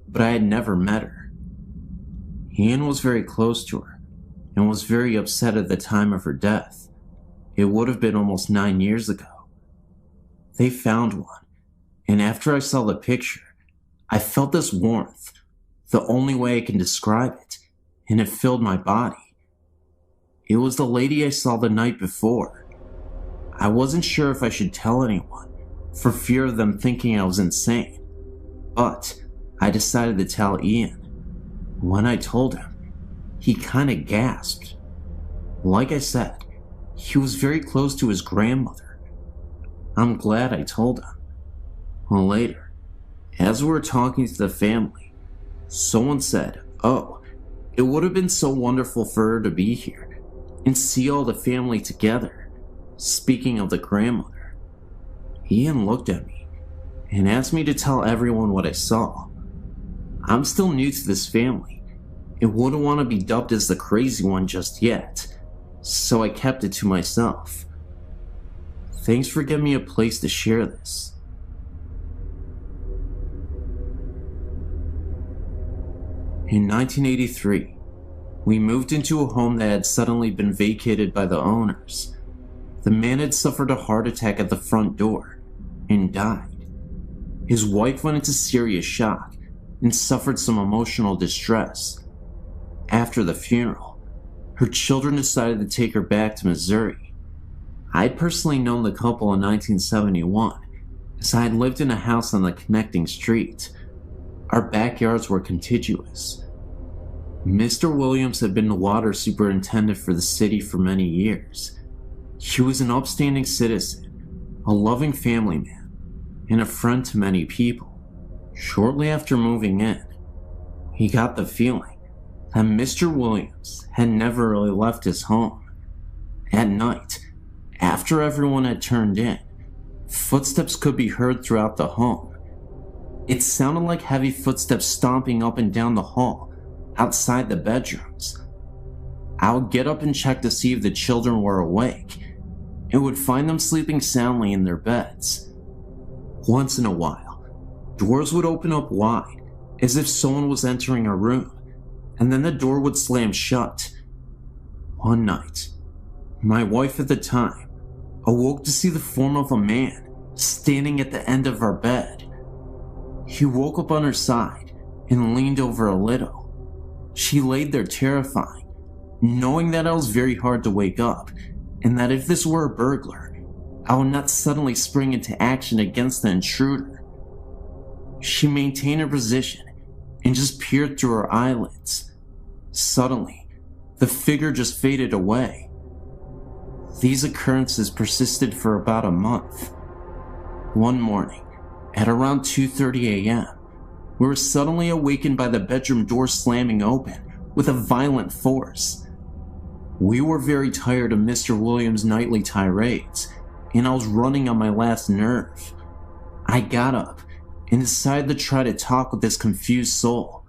but I had never met her. Ian was very close to her and was very upset at the time of her death. It would have been almost 9 years ago. They found one, and after I saw the picture, I felt this warmth, the only way I can describe it, and it filled my body. It was the lady I saw the night before. I wasn't sure if I should tell anyone, for fear of them thinking I was insane, but I decided to tell Ian. When I told him, he kinda gasped. Like I said, he was very close to his grandmother. I'm glad I told him. Later, as we were talking to the family, someone said, "Oh, it would have been so wonderful for her to be here and see all the family together." Speaking of the grandmother, Ian looked at me and asked me to tell everyone what I saw. I'm still new to this family and wouldn't want to be dubbed as the crazy one just yet, so I kept it to myself. Thanks for giving me a place to share this. In 1983, we moved into a home that had suddenly been vacated by the owners. The man had suffered a heart attack at the front door and died. His wife went into serious shock and suffered some emotional distress. After the funeral, her children decided to take her back to Missouri. I'd personally known the couple in 1971, as I had lived in a house on the connecting street. Our backyards were contiguous. Mr. Williams had been the water superintendent for the city for many years. He was an upstanding citizen, a loving family man, and a friend to many people. Shortly after moving in, he got the feeling that Mr. Williams had never really left his home. At night, after everyone had turned in, footsteps could be heard throughout the home. It sounded like heavy footsteps stomping up and down the hall, outside the bedrooms. I would get up and check to see if the children were awake, and would find them sleeping soundly in their beds. Once in a while, doors would open up wide, as if someone was entering a room, and then the door would slam shut. One night, my wife at the time awoke to see the form of a man standing at the end of our bed. He woke up on her side and leaned over a little. She laid there terrifying, knowing that I was very hard to wake up, and that if this were a burglar, I would not suddenly spring into action against the intruder. She maintained her position and just peered through her eyelids. Suddenly, the figure just faded away. These occurrences persisted for about a month. One morning, at around 2:30 a.m., we were suddenly awakened by the bedroom door slamming open with a violent force. We were very tired of Mr. Williams' nightly tirades, and I was running on my last nerve. I got up and decided to try to talk with this confused soul.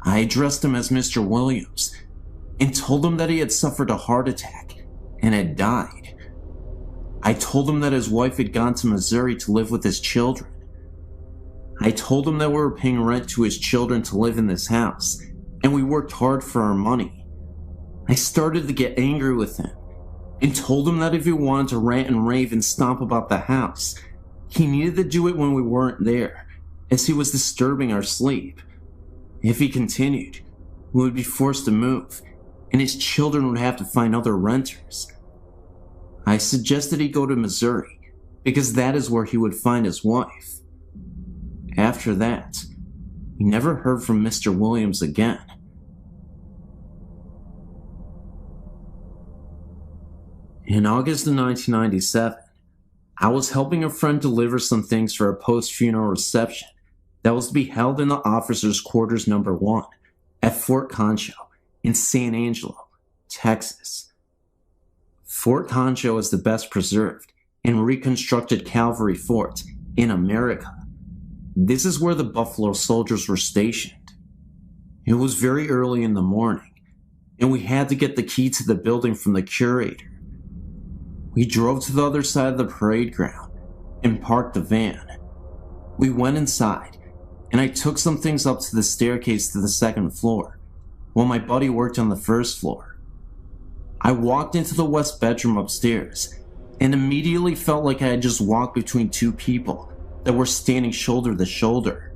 I addressed him as Mr. Williams and told him that he had suffered a heart attack and had died. I told him that his wife had gone to Missouri to live with his children. I told him that we were paying rent to his children to live in this house, and we worked hard for our money. I started to get angry with him and told him that if he wanted to rant and rave and stomp about the house, he needed to do it when we weren't there, as he was disturbing our sleep. If he continued, we would be forced to move, and his children would have to find other renters. I suggested he go to Missouri, because that is where he would find his wife. After that, we never heard from Mr. Williams again. In August of 1997, I was helping a friend deliver some things for a post-funeral reception that was to be held in the officers' quarters number 1 at Fort Concho in San Angelo, Texas. Fort Concho is the best preserved and reconstructed cavalry fort in America. This is where the Buffalo Soldiers were stationed. It was very early in the morning, and we had to get the key to the building from the curator. We drove to the other side of the parade ground and parked the van. We went inside, and I took some things up to the staircase to the second floor, while my buddy worked on the first floor. I walked into the west bedroom upstairs, and immediately felt like I had just walked between two people that were standing shoulder to shoulder.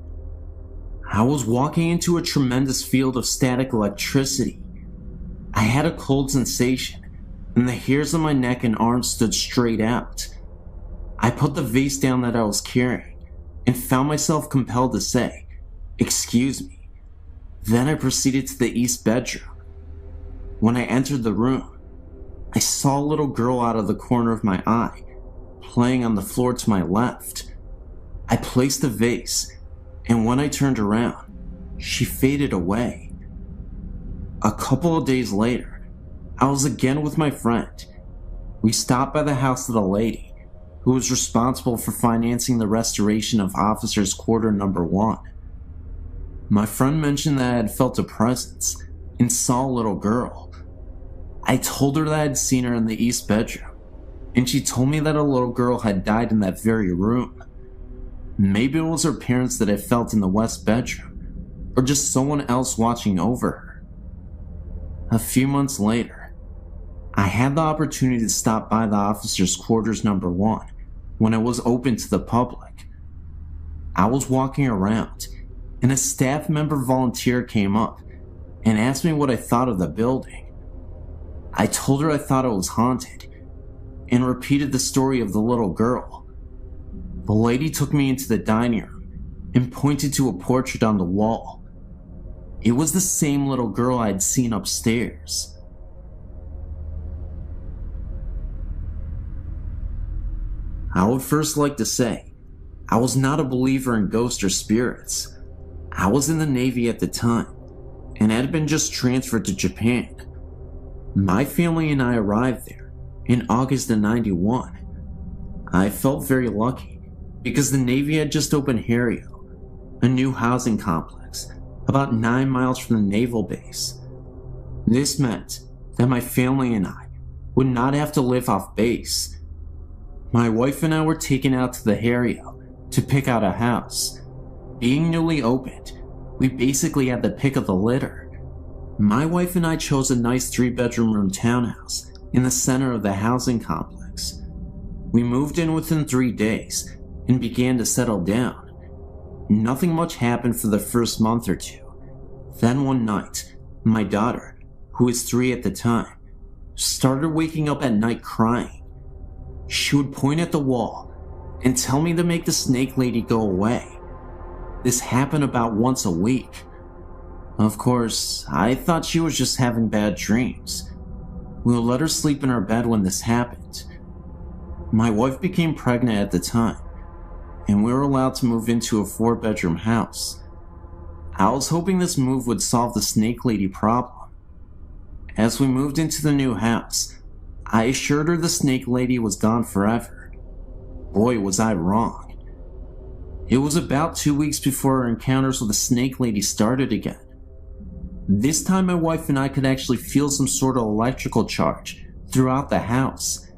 I was walking into a tremendous field of static electricity. I had a cold sensation, and the hairs on my neck and arms stood straight out. I put the vase down that I was carrying, and found myself compelled to say, "Excuse me." Then I proceeded to the east bedroom. When I entered the room, I saw a little girl out of the corner of my eye, playing on the floor to my left. I placed the vase, and when I turned around, she faded away. A couple of days later, I was again with my friend. We stopped by the house of the lady who was responsible for financing the restoration of officers' quarter number 1. My friend mentioned that I had felt a presence and saw a little girl. I told her that I'd seen her in the east bedroom, and she told me that a little girl had died in that very room. Maybe it was her parents that I felt in the west bedroom, or just someone else watching over her. A few months later, I had the opportunity to stop by the officer's quarters number 1 when it was open to the public. I was walking around, and a staff member volunteer came up and asked me what I thought of the building. I told her I thought it was haunted, and repeated the story of the little girl. The lady took me into the dining room and pointed to a portrait on the wall. It was the same little girl I had seen upstairs. I would first like to say, I was not a believer in ghosts or spirits. I was in the Navy at the time, and had been just transferred to Japan. My family and I arrived there in August of '91. I felt very lucky because the Navy had just opened Harrio, a new housing complex about 9 miles from the naval base. This meant that my family and I would not have to live off base. My wife and I were taken out to the Harrio to pick out a house. Being newly opened, we basically had the pick of the litter. My wife and I chose a nice 3-bedroom room townhouse in the center of the housing complex. We moved in within 3 days and began to settle down. Nothing much happened for the first month or 2. Then one night, my daughter, who was 3 at the time, started waking up at night crying. She would point at the wall and tell me to make the snake lady go away. This happened about once a week. Of course, I thought she was just having bad dreams. We let her sleep in her bed when this happened. My wife became pregnant at the time, and we were allowed to move into a 4-bedroom house. I was hoping this move would solve the snake lady problem. As we moved into the new house, I assured her the snake lady was gone forever. Boy, was I wrong. It was about 2 weeks before our encounters with the snake lady started again. This time my wife and I could actually feel some sort of electrical charge throughout the house.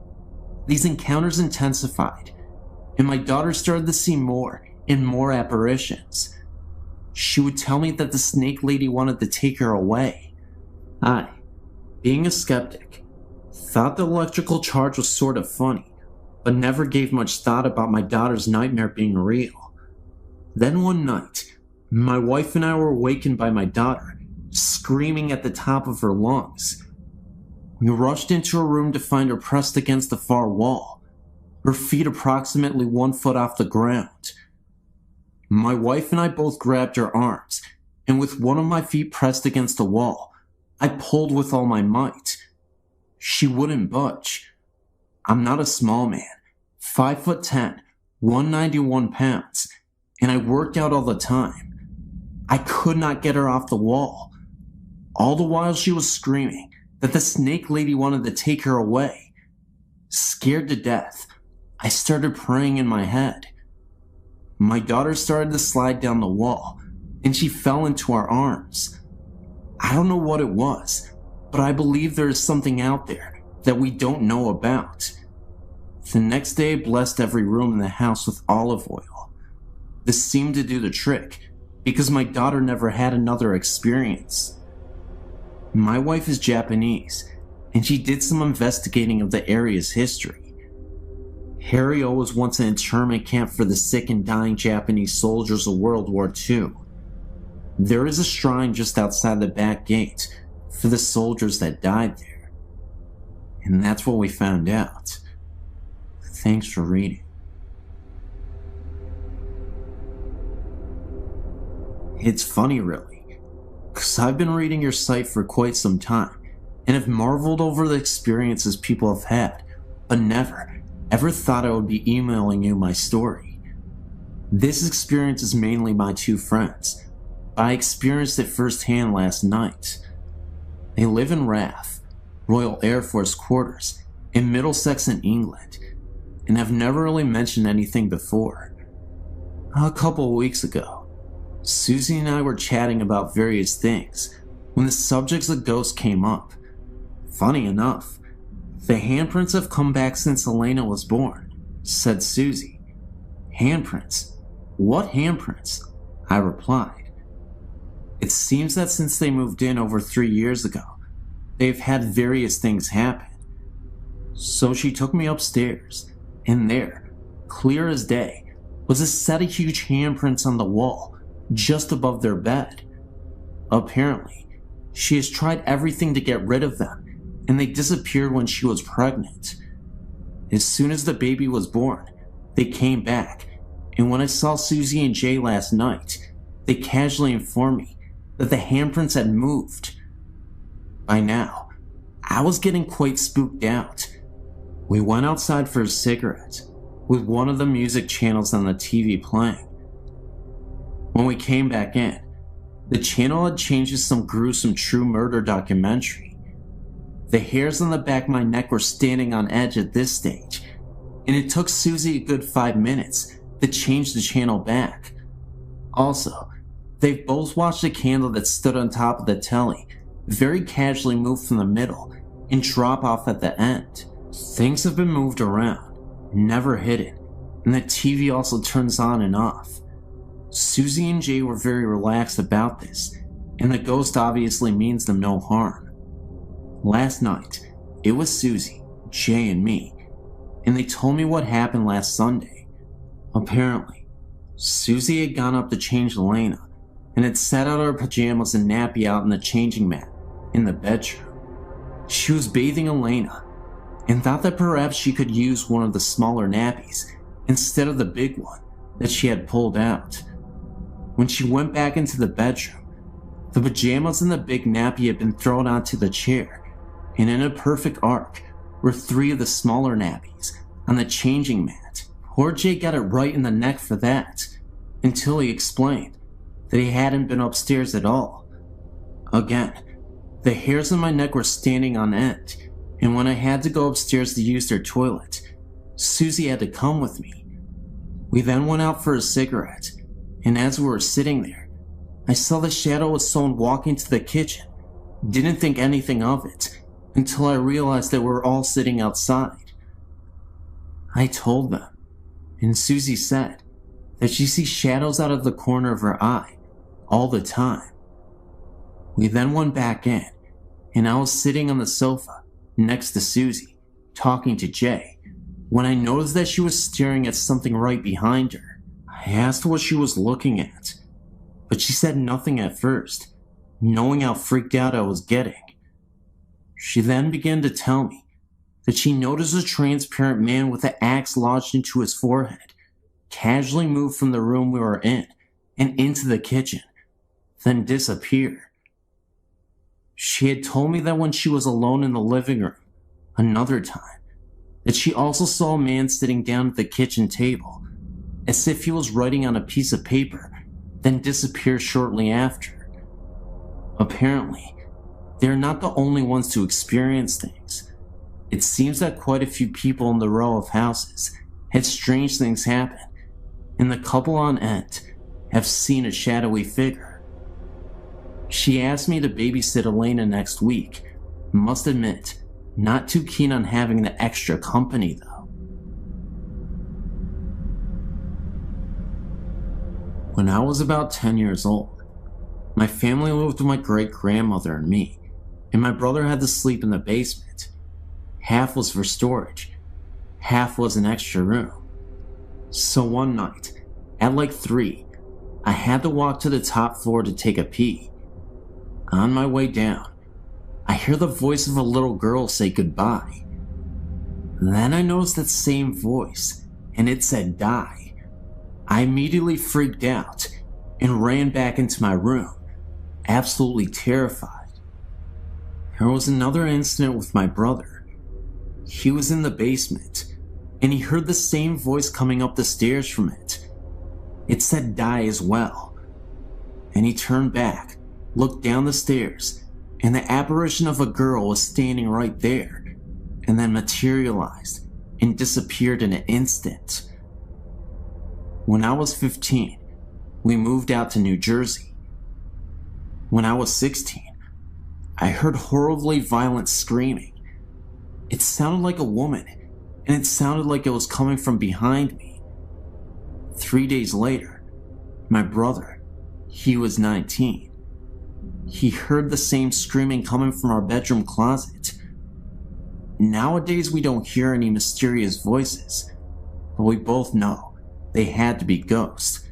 These encounters intensified, and my daughter started to see more and more apparitions. She would tell me that the snake lady wanted to take her away. I, being a skeptic, thought the electrical charge was sort of funny, but never gave much thought about my daughter's nightmare being real. Then one night, my wife and I were awakened by my daughter screaming at the top of her lungs. We rushed into her room to find her pressed against the far wall, her feet approximately 1 foot off the ground. My wife and I both grabbed her arms, and with one of my feet pressed against the wall, I pulled with all my might. She wouldn't budge. I'm not a small man, 5'10", 191 pounds, and I worked out all the time. I could not get her off the wall. All the while she was screaming that the snake lady wanted to take her away. Scared to death, I started praying in my head. My daughter started to slide down the wall, and she fell into our arms. I don't know what it was, but I believe there is something out there that we don't know about. The next day I blessed every room in the house with olive oil. This seemed to do the trick, because my daughter never had another experience. My wife is Japanese, and she did some investigating of the area's history. Harrio was once an internment camp for the sick and dying Japanese soldiers of World War II. There is a shrine just outside the back gate for the soldiers that died there. And that's what we found out. Thanks for reading. It's funny, really, because I've been reading your site for quite some time and have marveled over the experiences people have had, but never, ever thought I would be emailing you my story. This experience is mainly my 2 friends, but I experienced it firsthand last night. They live in RAF, Royal Air Force Quarters, in Middlesex in England, and have never really mentioned anything before. A couple of weeks ago, Susie and I were chatting about various things when the subjects of ghosts came up. Funny enough, the handprints have come back since Elena was born, said Susie. Handprints? What handprints? I replied. It seems that since they moved in over 3 years ago, they've had various things happen. So she took me upstairs, and there, clear as day, was a set of huge handprints on the wall, just above their bed. Apparently, she has tried everything to get rid of them, and they disappeared when she was pregnant. As soon as the baby was born, they came back, and when I saw Susie and Jay last night, they casually informed me that the handprints had moved. By now, I was getting quite spooked out. We went outside for a cigarette, with one of the music channels on the TV playing. When we came back in, the channel had changed to some gruesome true murder documentary. The hairs on the back of my neck were standing on edge at this stage, and it took Susie a good 5 minutes to change the channel back. Also, they've both watched a candle that stood on top of the telly very casually move from the middle and drop off at the end. Things have been moved around, never hidden, and the TV also turns on and off. Susie and Jay were very relaxed about this, and the ghost obviously means them no harm. Last night, it was Susie, Jay, and me, and they told me what happened last Sunday. Apparently, Susie had gone up to change Elena, and had set out her pajamas and nappy out in the changing mat in the bedroom. She was bathing Elena, and thought that perhaps she could use one of the smaller nappies instead of the big one that she had pulled out. When she went back into the bedroom, the pajamas and the big nappy had been thrown onto the chair, and in a perfect arc were 3 of the smaller nappies on the changing mat. Poor Jay got it right in the neck for that, until he explained that he hadn't been upstairs at all. Again, the hairs on my neck were standing on end, and when I had to go upstairs to use their toilet, Susie had to come with me. We then went out for a cigarette, and as we were sitting there, I saw the shadow of someone walking to the kitchen. Didn't think anything of it until I realized that we were all sitting outside. I told them, and Susie said that she sees shadows out of the corner of her eye all the time. We then went back in, and I was sitting on the sofa next to Susie, talking to Jay, when I noticed that she was staring at something right behind her. I asked what she was looking at, but she said nothing at first, knowing how freaked out I was getting. She then began to tell me that she noticed a transparent man with an axe lodged into his forehead casually move from the room we were in and into the kitchen, then disappear. She had told me that when she was alone in the living room, another time, that she also saw a man sitting down at the kitchen table, as if he was writing on a piece of paper, then disappear shortly after. Apparently, they are not the only ones to experience things. It seems that quite a few people in the row of houses had strange things happen, and the couple on end have seen a shadowy figure. She asked me to babysit Elena next week. Must admit, not too keen on having the extra company though. When I was about 10 years old, my family lived with my great-grandmother and me, and my brother had to sleep in the basement. Half was for storage, half was an extra room. So one night, at like 3, I had to walk to the top floor to take a pee. On my way down, I hear the voice of a little girl say goodbye. Then I noticed that same voice, and it said die. I immediately freaked out and ran back into my room, absolutely terrified. There was another incident with my brother. He was in the basement, and he heard the same voice coming up the stairs from it. It said die as well. And he turned back, looked down the stairs, and the apparition of a girl was standing right there, and then materialized and disappeared in an instant. When I was 15, we moved out to New Jersey. When I was 16, I heard horribly violent screaming. It sounded like a woman, and it sounded like it was coming from behind me. 3 days later, my brother, he was 19. He heard the same screaming coming from our bedroom closet. Nowadays, we don't hear any mysterious voices, but we both know they had to be ghosts.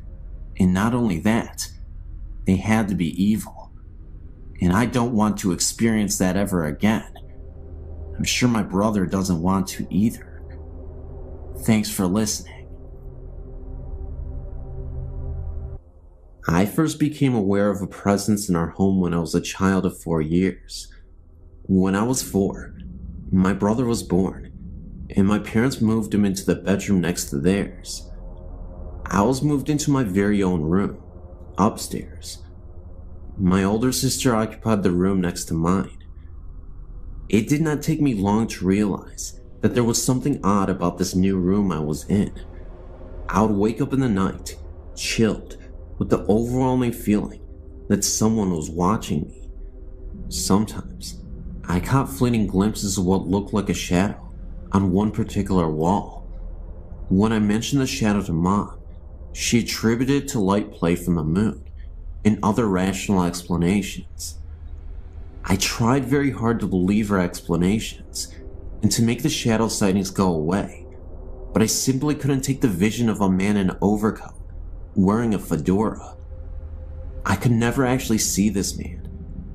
And not only that, they had to be evil. And I don't want to experience that ever again. I'm sure my brother doesn't want to either. Thanks for listening. I first became aware of a presence in our home when I was a child of 4 years. When I was 4, my brother was born, and my parents moved him into the bedroom next to theirs. I was moved into my very own room, upstairs. My older sister occupied the room next to mine. It did not take me long to realize that there was something odd about this new room I was in. I would wake up in the night, chilled, with the overwhelming feeling that someone was watching me. Sometimes, I caught fleeting glimpses of what looked like a shadow on one particular wall. When I mentioned the shadow to Mom, she attributed it to light play from the moon and other rational explanations. I tried very hard to believe her explanations and to make the shadow sightings go away, but I simply couldn't take the vision of a man in an overcoat, wearing a fedora. I could never actually see this man,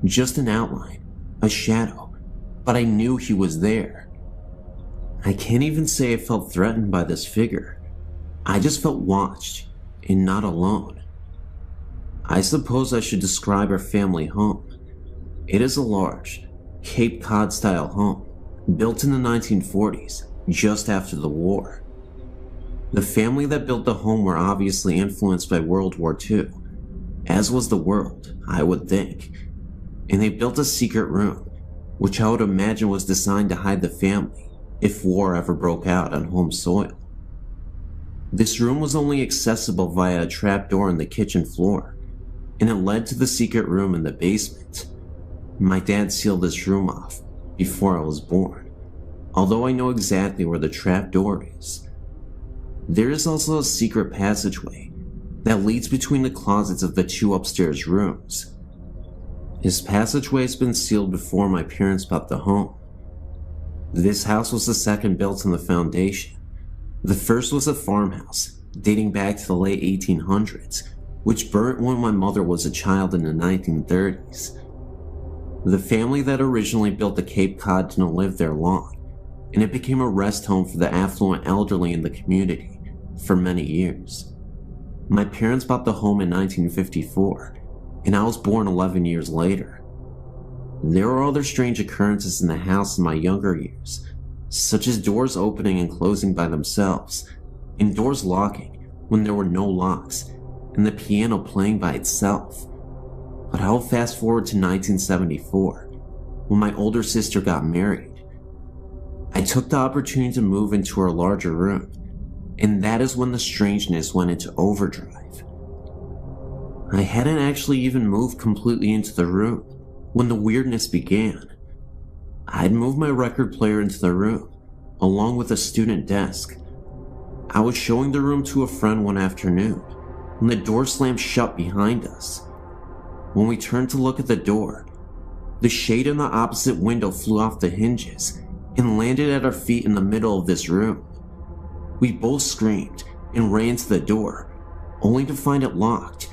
just an outline, a shadow, but I knew he was there. I can't even say I felt threatened by this figure. I just felt watched and not alone. I suppose I should describe our family home. It is a large, Cape Cod-style home, built in the 1940s, just after the war. The family that built the home were obviously influenced by World War II, as was the world, I would think, and they built a secret room, which I would imagine was designed to hide the family if war ever broke out on home soil. This room was only accessible via a trapdoor in the kitchen floor, and it led to the secret room in the basement. My dad sealed this room off before I was born, although I know exactly where the trapdoor is. There is also a secret passageway that leads between the closets of the 2 upstairs rooms. This passageway has been sealed before my parents bought the home. This house was the second built on the foundation. The first was a farmhouse dating back to the late 1800s, which burnt when my mother was a child in the 1930s. The family that originally built the Cape Cod didn't live there long, and it became a rest home for the affluent elderly in the community for many years. My parents bought the home in 1954, and I was born 11 years later. There were other strange occurrences in the house in my younger years, such as doors opening and closing by themselves, and doors locking when there were no locks, and the piano playing by itself. But I will fast forward to 1974, when my older sister got married. I took the opportunity to move into her larger room, and that is when the strangeness went into overdrive. I hadn't actually even moved completely into the room when the weirdness began. I'd moved my record player into the room, along with a student desk. I was showing the room to a friend one afternoon when the door slammed shut behind us. When we turned to look at the door, the shade in the opposite window flew off the hinges and landed at our feet in the middle of this room. We both screamed and ran to the door, only to find it locked,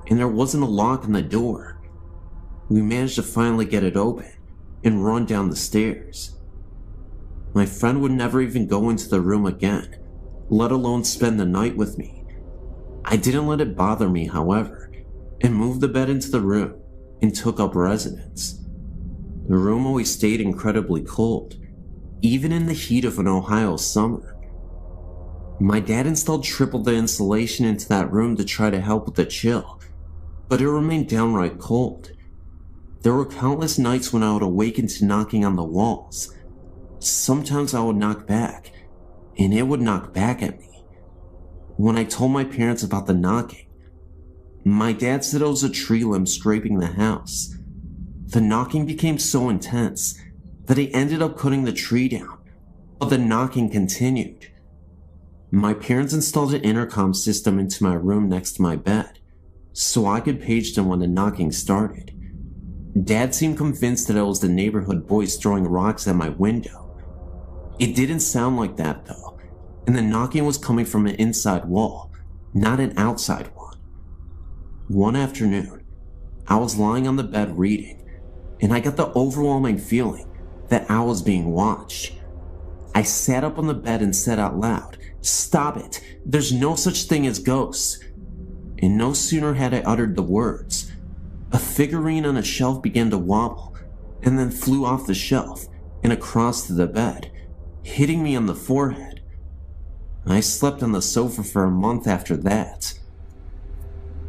and there wasn't a lock on the door. We managed to finally get it open and run down the stairs. My friend would never even go into the room again, let alone spend the night with me. I didn't let it bother me, however, and moved the bed into the room and took up residence. The room always stayed incredibly cold, even in the heat of an Ohio summer. My dad installed triple the insulation into that room to try to help with the chill, but it remained downright cold. There were countless nights when I would awaken to knocking on the walls. Sometimes I would knock back, and it would knock back at me. When I told my parents about the knocking, my dad said it was a tree limb scraping the house. the knocking became so intense that I ended up cutting the tree down, but the knocking continued. My parents installed an intercom system into my room next to my bed, so I could page them when the knocking started. Dad seemed convinced that it was the neighborhood boys throwing rocks at my window. It didn't sound like that though, and the knocking was coming from an inside wall, not an outside one. One afternoon, I was lying on the bed reading, and I got the overwhelming feeling that I was being watched. I sat up on the bed and said out loud, "Stop it, there's no such thing as ghosts." And no sooner had I uttered the words, a figurine on a shelf began to wobble and then flew off the shelf and across to the bed, hitting me on the forehead. I slept on the sofa for a month after that.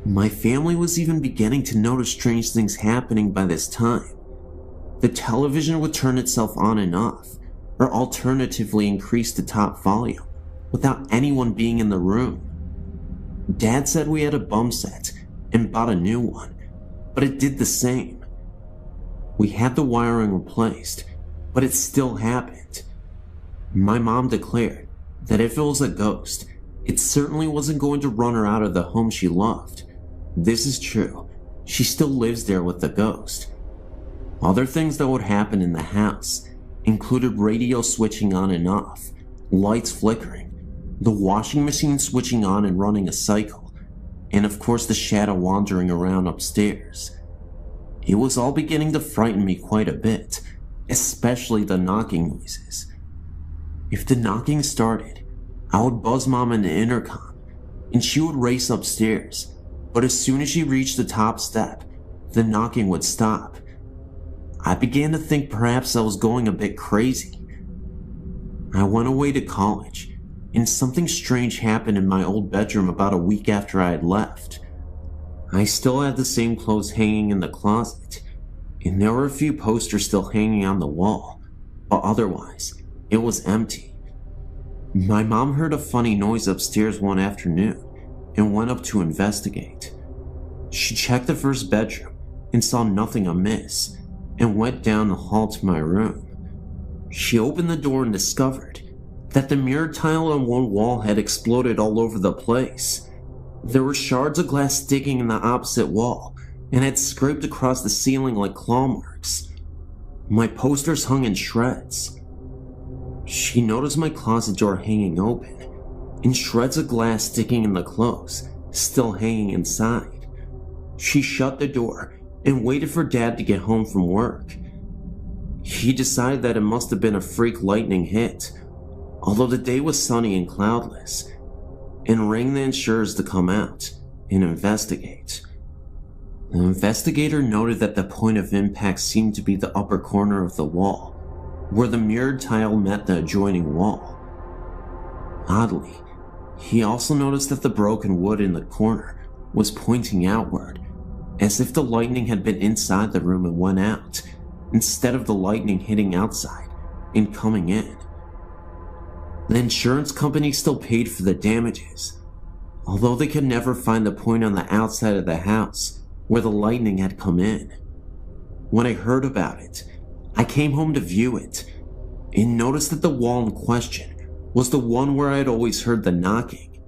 My family was even beginning to notice strange things happening by this time. The television would turn itself on and off, or alternatively increase the top volume, without anyone being in the room. Dad said we had a bum set and bought a new one, but it did the same. We had the wiring replaced, but it still happened. My mom declared that if it was a ghost, it certainly wasn't going to run her out of the home she loved. This is true. She still lives there with the ghost. Other things that would happen in the house included radio switching on and off, lights flickering, the washing machine switching on and running a cycle, and of course the shadow wandering around upstairs. It was all beginning to frighten me quite a bit, especially the knocking noises. If the knocking started, I would buzz Mom in the intercom, and she would race upstairs, but as soon as she reached the top step, the knocking would stop. I began to think perhaps I was going a bit crazy. I went away to college, and something strange happened in my old bedroom about a week after I had left. I still had the same clothes hanging in the closet, and there were a few posters still hanging on the wall, but otherwise, it was empty. My mom heard a funny noise upstairs one afternoon and went up to investigate. She checked the first bedroom and saw nothing amiss and went down the hall to my room. She opened the door and discovered that the mirror tile on one wall had exploded all over the place. There were shards of glass sticking in the opposite wall and had scraped across the ceiling like claw marks. My posters hung in shreds. She noticed my closet door hanging open and shreds of glass sticking in the clothes, still hanging inside. She shut the door and waited for Dad to get home from work. He decided that it must have been a freak lightning hit, although the day was sunny and cloudless, and rang the insurers to come out and investigate. The investigator noted that the point of impact seemed to be the upper corner of the wall, where the mirrored tile met the adjoining wall. Oddly, he also noticed that the broken wood in the corner was pointing outward, as if the lightning had been inside the room and went out, instead of the lightning hitting outside and coming in. The insurance company still paid for the damages, although they could never find the point on the outside of the house where the lightning had come in. When I heard about it, I came home to view it, and noticed that the wall in question was the one where I had always heard the knocking.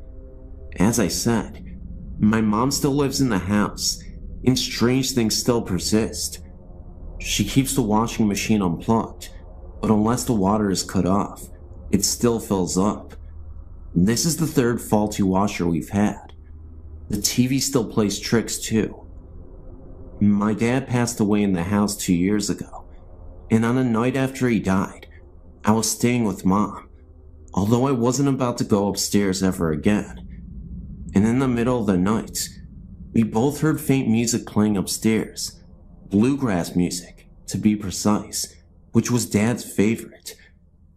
As I said, my mom still lives in the house, and strange things still persist. She keeps the washing machine unplugged, but unless the water is cut off, it still fills up. This is the third faulty washer we've had. The TV still plays tricks too. My dad passed away in the house 2 years ago, and on the night after he died, I was staying with Mom, although I wasn't about to go upstairs ever again. And in the middle of the night, we both heard faint music playing upstairs, bluegrass music, to be precise, which was Dad's favorite,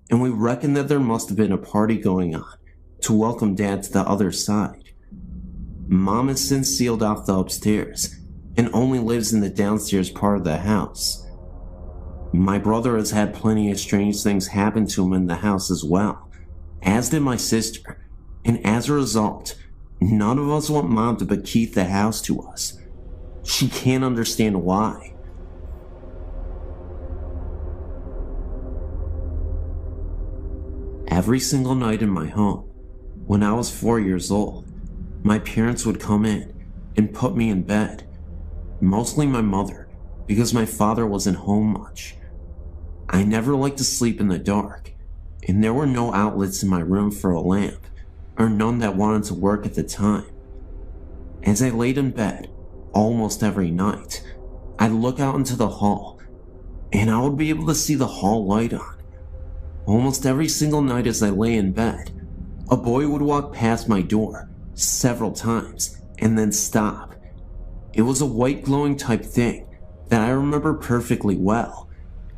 and we reckoned that there must have been a party going on to welcome Dad to the other side. Mom has since sealed off the upstairs and only lives in the downstairs part of the house. My brother has had plenty of strange things happen to him in the house as well, as did my sister, and as a result, none of us want Mom to bequeath the house to us. She can't understand why. Every single night in my home, when I was 4 years old, my parents would come in and put me in bed. Mostly my mother, because my father wasn't home much. I never liked to sleep in the dark, and there were no outlets in my room for a lamp, or none that wanted to work at the time. As I laid in bed, almost every night, I'd look out into the hall, and I would be able to see the hall light on. Almost every single night as I lay in bed, a boy would walk past my door several times and then stop. It was a white glowing type thing that I remember perfectly well.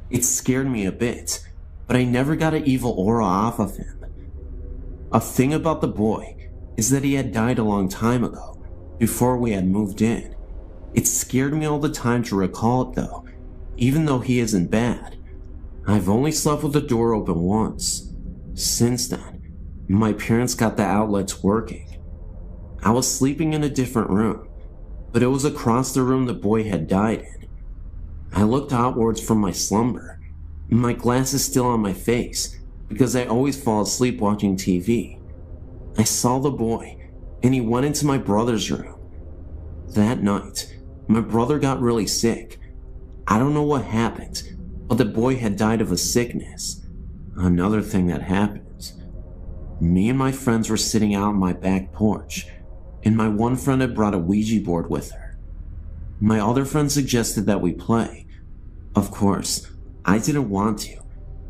It scared me a bit, but I never got an evil aura off of him. A thing about the boy is that he had died a long time ago, before we had moved in. It scared me all the time to recall it though, even though he isn't bad. I've only slept with the door open once. Since then, my parents got the outlets working. I was sleeping in a different room, but it was across the room the boy had died in. I looked outwards from my slumber, my glasses still on my face, because I always fall asleep watching TV. I saw the boy, and he went into my brother's room. That night, my brother got really sick. I don't know what happened, but the boy had died of a sickness. Another thing that happened. Me and my friends were sitting out on my back porch, and my one friend had brought a Ouija board with her. My other friend suggested that we play. Of course, I didn't want to,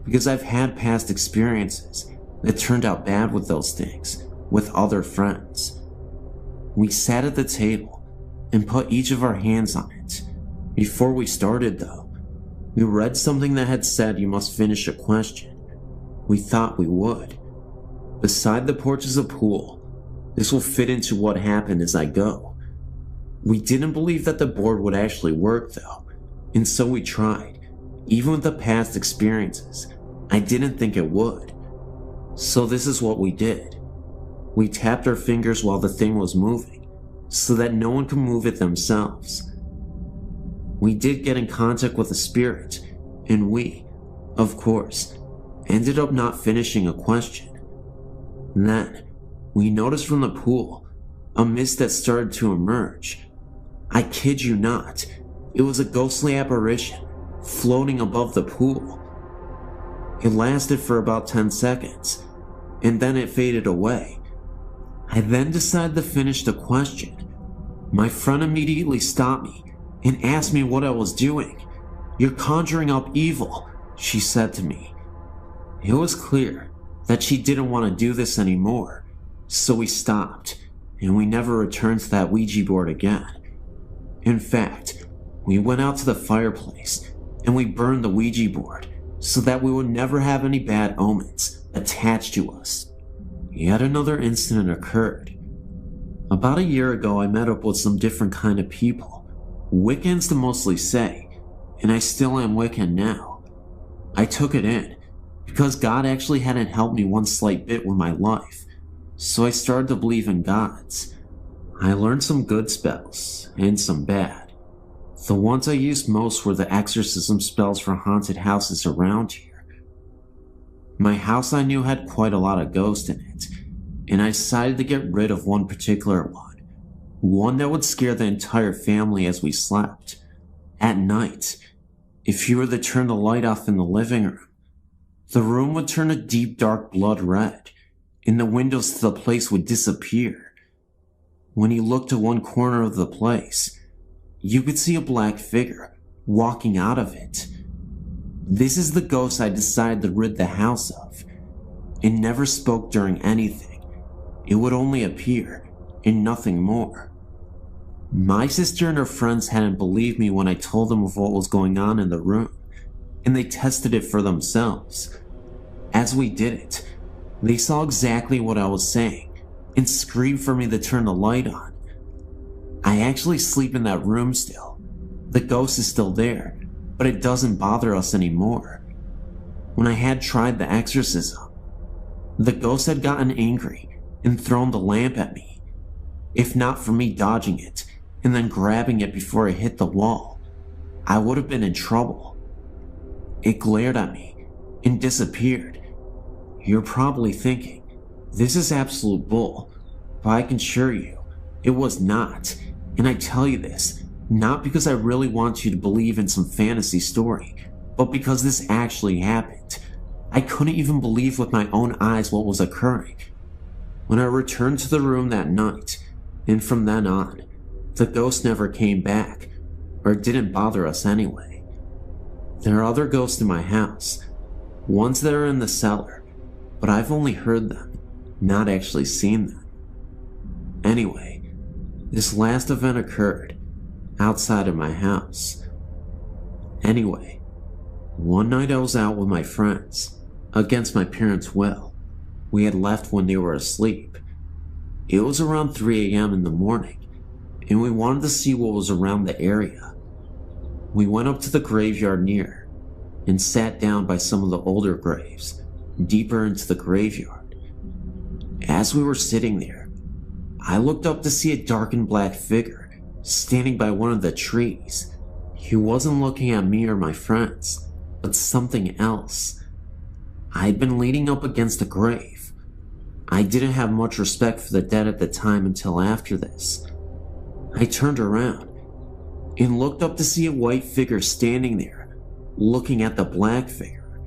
because I've had past experiences that turned out bad with those things, with other friends. We sat at the table and put each of our hands on it. Before we started though, we read something that had said you must finish a question. We thought we would. Beside the porch is a pool. This will fit into what happened as I go. We didn't believe that the board would actually work though, and so we tried. Even with the past experiences, I didn't think it would. So this is what we did. We tapped our fingers while the thing was moving, so that no one could move it themselves. We did get in contact with a spirit, and we, of course, ended up not finishing a question. Then, we noticed from the pool a mist that started to emerge. I kid you not, it was a ghostly apparition floating above the pool. It lasted for about 10 seconds, and then it faded away. I then decided to finish the question. My friend immediately stopped me and asked me what I was doing. "You're conjuring up evil," she said to me. It was clear that she didn't want to do this anymore, so we stopped, and we never returned to that Ouija board again. In fact, we went out to the fireplace and we burned the Ouija board so that we would never have any bad omens attached to us. Yet another incident occurred. About a year ago, I met up with some different kind of people. Wiccans to mostly say, and I still am Wiccan now. I took it in, because God actually hadn't helped me one slight bit with my life, so I started to believe in gods. I learned some good spells, and some bad. The ones I used most were the exorcism spells for haunted houses around here. My house I knew had quite a lot of ghosts in it, and I decided to get rid of one particular one that would scare the entire family as we slept. At night, if you were to turn the light off in the living room, the room would turn a deep dark blood red, and the windows to the place would disappear. When you looked to one corner of the place, you could see a black figure walking out of it. This is the ghost I decided to rid the house of. It never spoke during anything. It would only appear, and nothing more. My sister and her friends hadn't believed me when I told them of what was going on in the room, and they tested it for themselves. As we did it, they saw exactly what I was saying, and screamed for me to turn the light on. I actually sleep in that room still. The ghost is still there, but it doesn't bother us anymore. When I had tried the exorcism, the ghost had gotten angry and thrown the lamp at me. If not for me dodging it and then grabbing it before it hit the wall, I would have been in trouble. It glared at me and disappeared. You're probably thinking, this is absolute bull, but I can assure you, it was not. And I tell you this, not because I really want you to believe in some fantasy story, but because this actually happened. I couldn't even believe with my own eyes what was occurring. When I returned to the room that night, and from then on, the ghost never came back, or didn't bother us anyway. There are other ghosts in my house, ones that are in the cellar, but I've only heard them, not actually seen them. Anyway, this last event occurred outside of my house. Anyway, one night I was out with my friends, against my parents' will. We had left when they were asleep. It was around 3 a.m. in the morning, and we wanted to see what was around the area. We went up to the graveyard near, and sat down by some of the older graves, deeper into the graveyard. As we were sitting there, I looked up to see a dark and black figure standing by one of the trees. He wasn't looking at me or my friends, but something else. I had been leaning up against a grave. I didn't have much respect for the dead at the time until after this. I turned around and looked up to see a white figure standing there, looking at the black figure.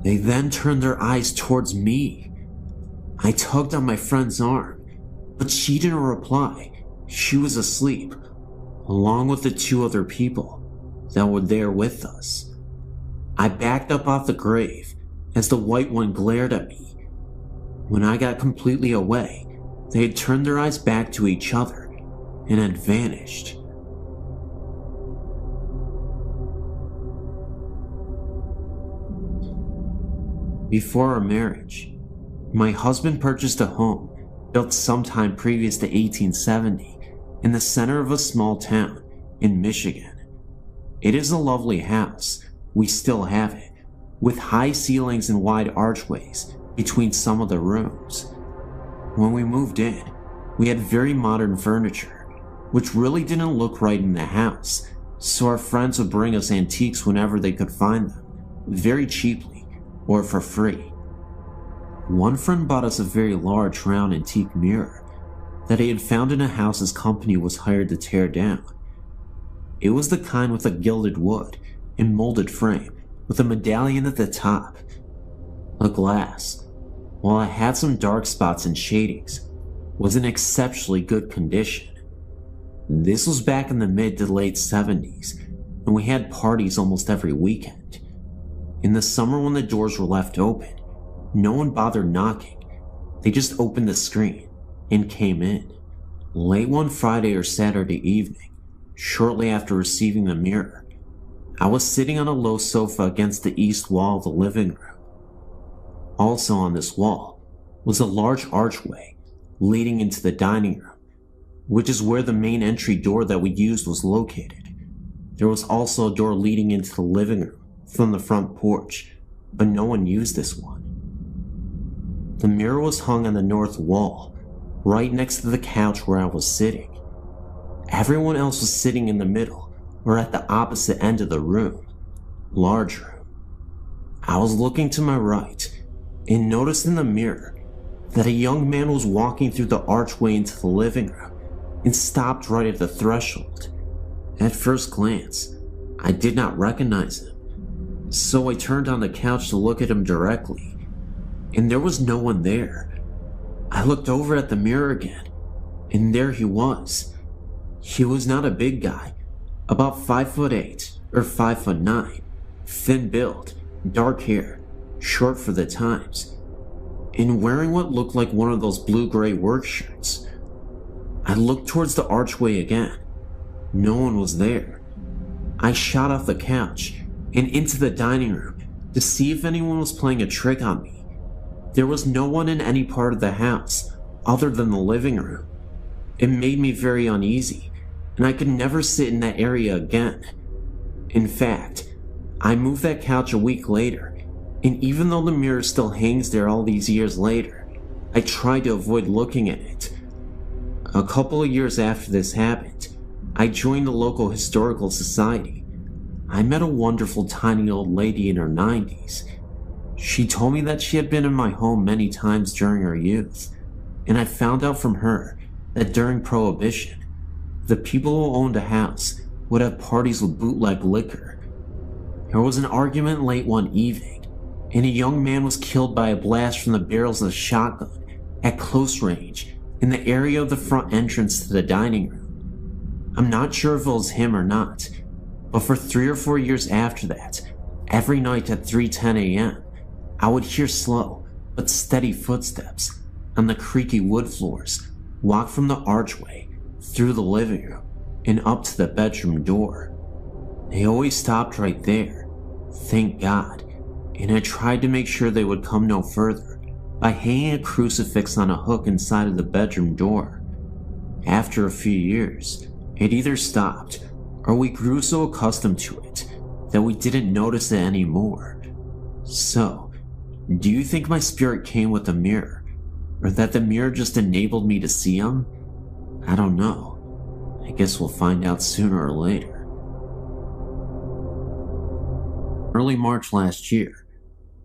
They then turned their eyes towards me. I tugged on my friend's arm, but she didn't reply. She was asleep, along with the 2 other people that were there with us. I backed up off the grave as the white one glared at me. When I got completely away, they had turned their eyes back to each other and had vanished. Before our marriage, my husband purchased a home built sometime previous to 1870 in the center of a small town in Michigan. It is a lovely house, we still have it, with high ceilings and wide archways between some of the rooms. When we moved in, we had very modern furniture, which really didn't look right in the house, so our friends would bring us antiques whenever they could find them, very cheaply or for free. One friend bought us a very large round antique mirror that he had found in a house his company was hired to tear down. It was the kind with a gilded wood and molded frame with a medallion at the top. The glass, while it had some dark spots and shadings, was in exceptionally good condition. This was back in the mid to late 70s, and we had parties almost every weekend. In the summer when the doors were left open, no one bothered knocking. They just opened the screen and came in. Late one Friday or Saturday evening, shortly after receiving the mirror, I was sitting on a low sofa against the east wall of the living room. Also on this wall was a large archway leading into the dining room, which is where the main entry door that we used was located. There was also a door leading into the living room from the front porch, but no one used this one. The mirror was hung on the north wall, right next to the couch where I was sitting. Everyone else was sitting in the middle or at the opposite end of the room, large room. I was looking to my right and noticed in the mirror that a young man was walking through the archway into the living room and stopped right at the threshold. At first glance, I did not recognize him, so I turned on the couch to look at him directly, and there was no one there. I looked over at the mirror again, and there he was. He was not a big guy, about 5'8" or 5'9", thin build, dark hair, short for the times, and wearing what looked like one of those blue-gray work shirts. I looked towards the archway again. No one was there. I shot off the couch and into the dining room to see if anyone was playing a trick on me. There was no one in any part of the house other than the living room. It made me very uneasy, and I could never sit in that area again. In fact, I moved that couch a week later, and even though the mirror still hangs there all these years later, I tried to avoid looking at it. A couple of years after this happened, I joined the local historical society. I met a wonderful tiny old lady in her 90s. She told me that she had been in my home many times during her youth, and I found out from her that during Prohibition, the people who owned a house would have parties with bootleg liquor. There was an argument late one evening, and a young man was killed by a blast from the barrels of a shotgun at close range in the area of the front entrance to the dining room. I'm not sure if it was him or not, but for 3 or 4 years after that, every night at 3:10 a.m., I would hear slow but steady footsteps on the creaky wood floors walk from the archway through the living room and up to the bedroom door. They always stopped right there, thank God, and I tried to make sure they would come no further by hanging a crucifix on a hook inside of the bedroom door. After a few years, it either stopped or we grew so accustomed to it that we didn't notice it anymore. So, do you think my spirit came with a mirror, or that the mirror just enabled me to see him? I don't know. I guess we'll find out sooner or later. Early March last year,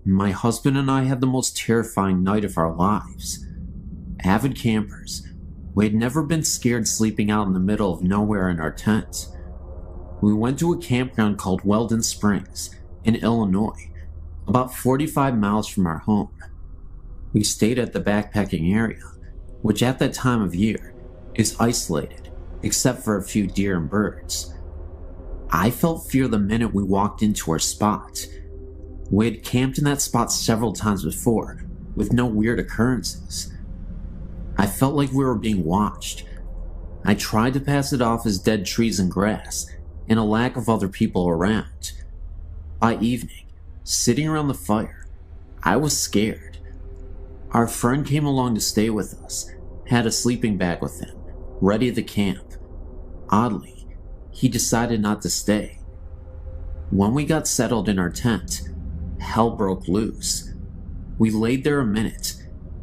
my husband and I had the most terrifying night of our lives. Avid campers, we had never been scared sleeping out in the middle of nowhere in our tent. We went to a campground called Weldon Springs in Illinois, about 45 miles from our home. We stayed at the backpacking area, which at that time of year is isolated except for a few deer and birds. I felt fear the minute we walked into our spot. We had camped in that spot several times before, with no weird occurrences. I felt like we were being watched. I tried to pass it off as dead trees and grass, and a lack of other people around. By evening, sitting around the fire, I was scared. Our friend came along to stay with us, had a sleeping bag with him, ready to camp. Oddly, he decided not to stay. When we got settled in our tent, hell broke loose. We laid there a minute,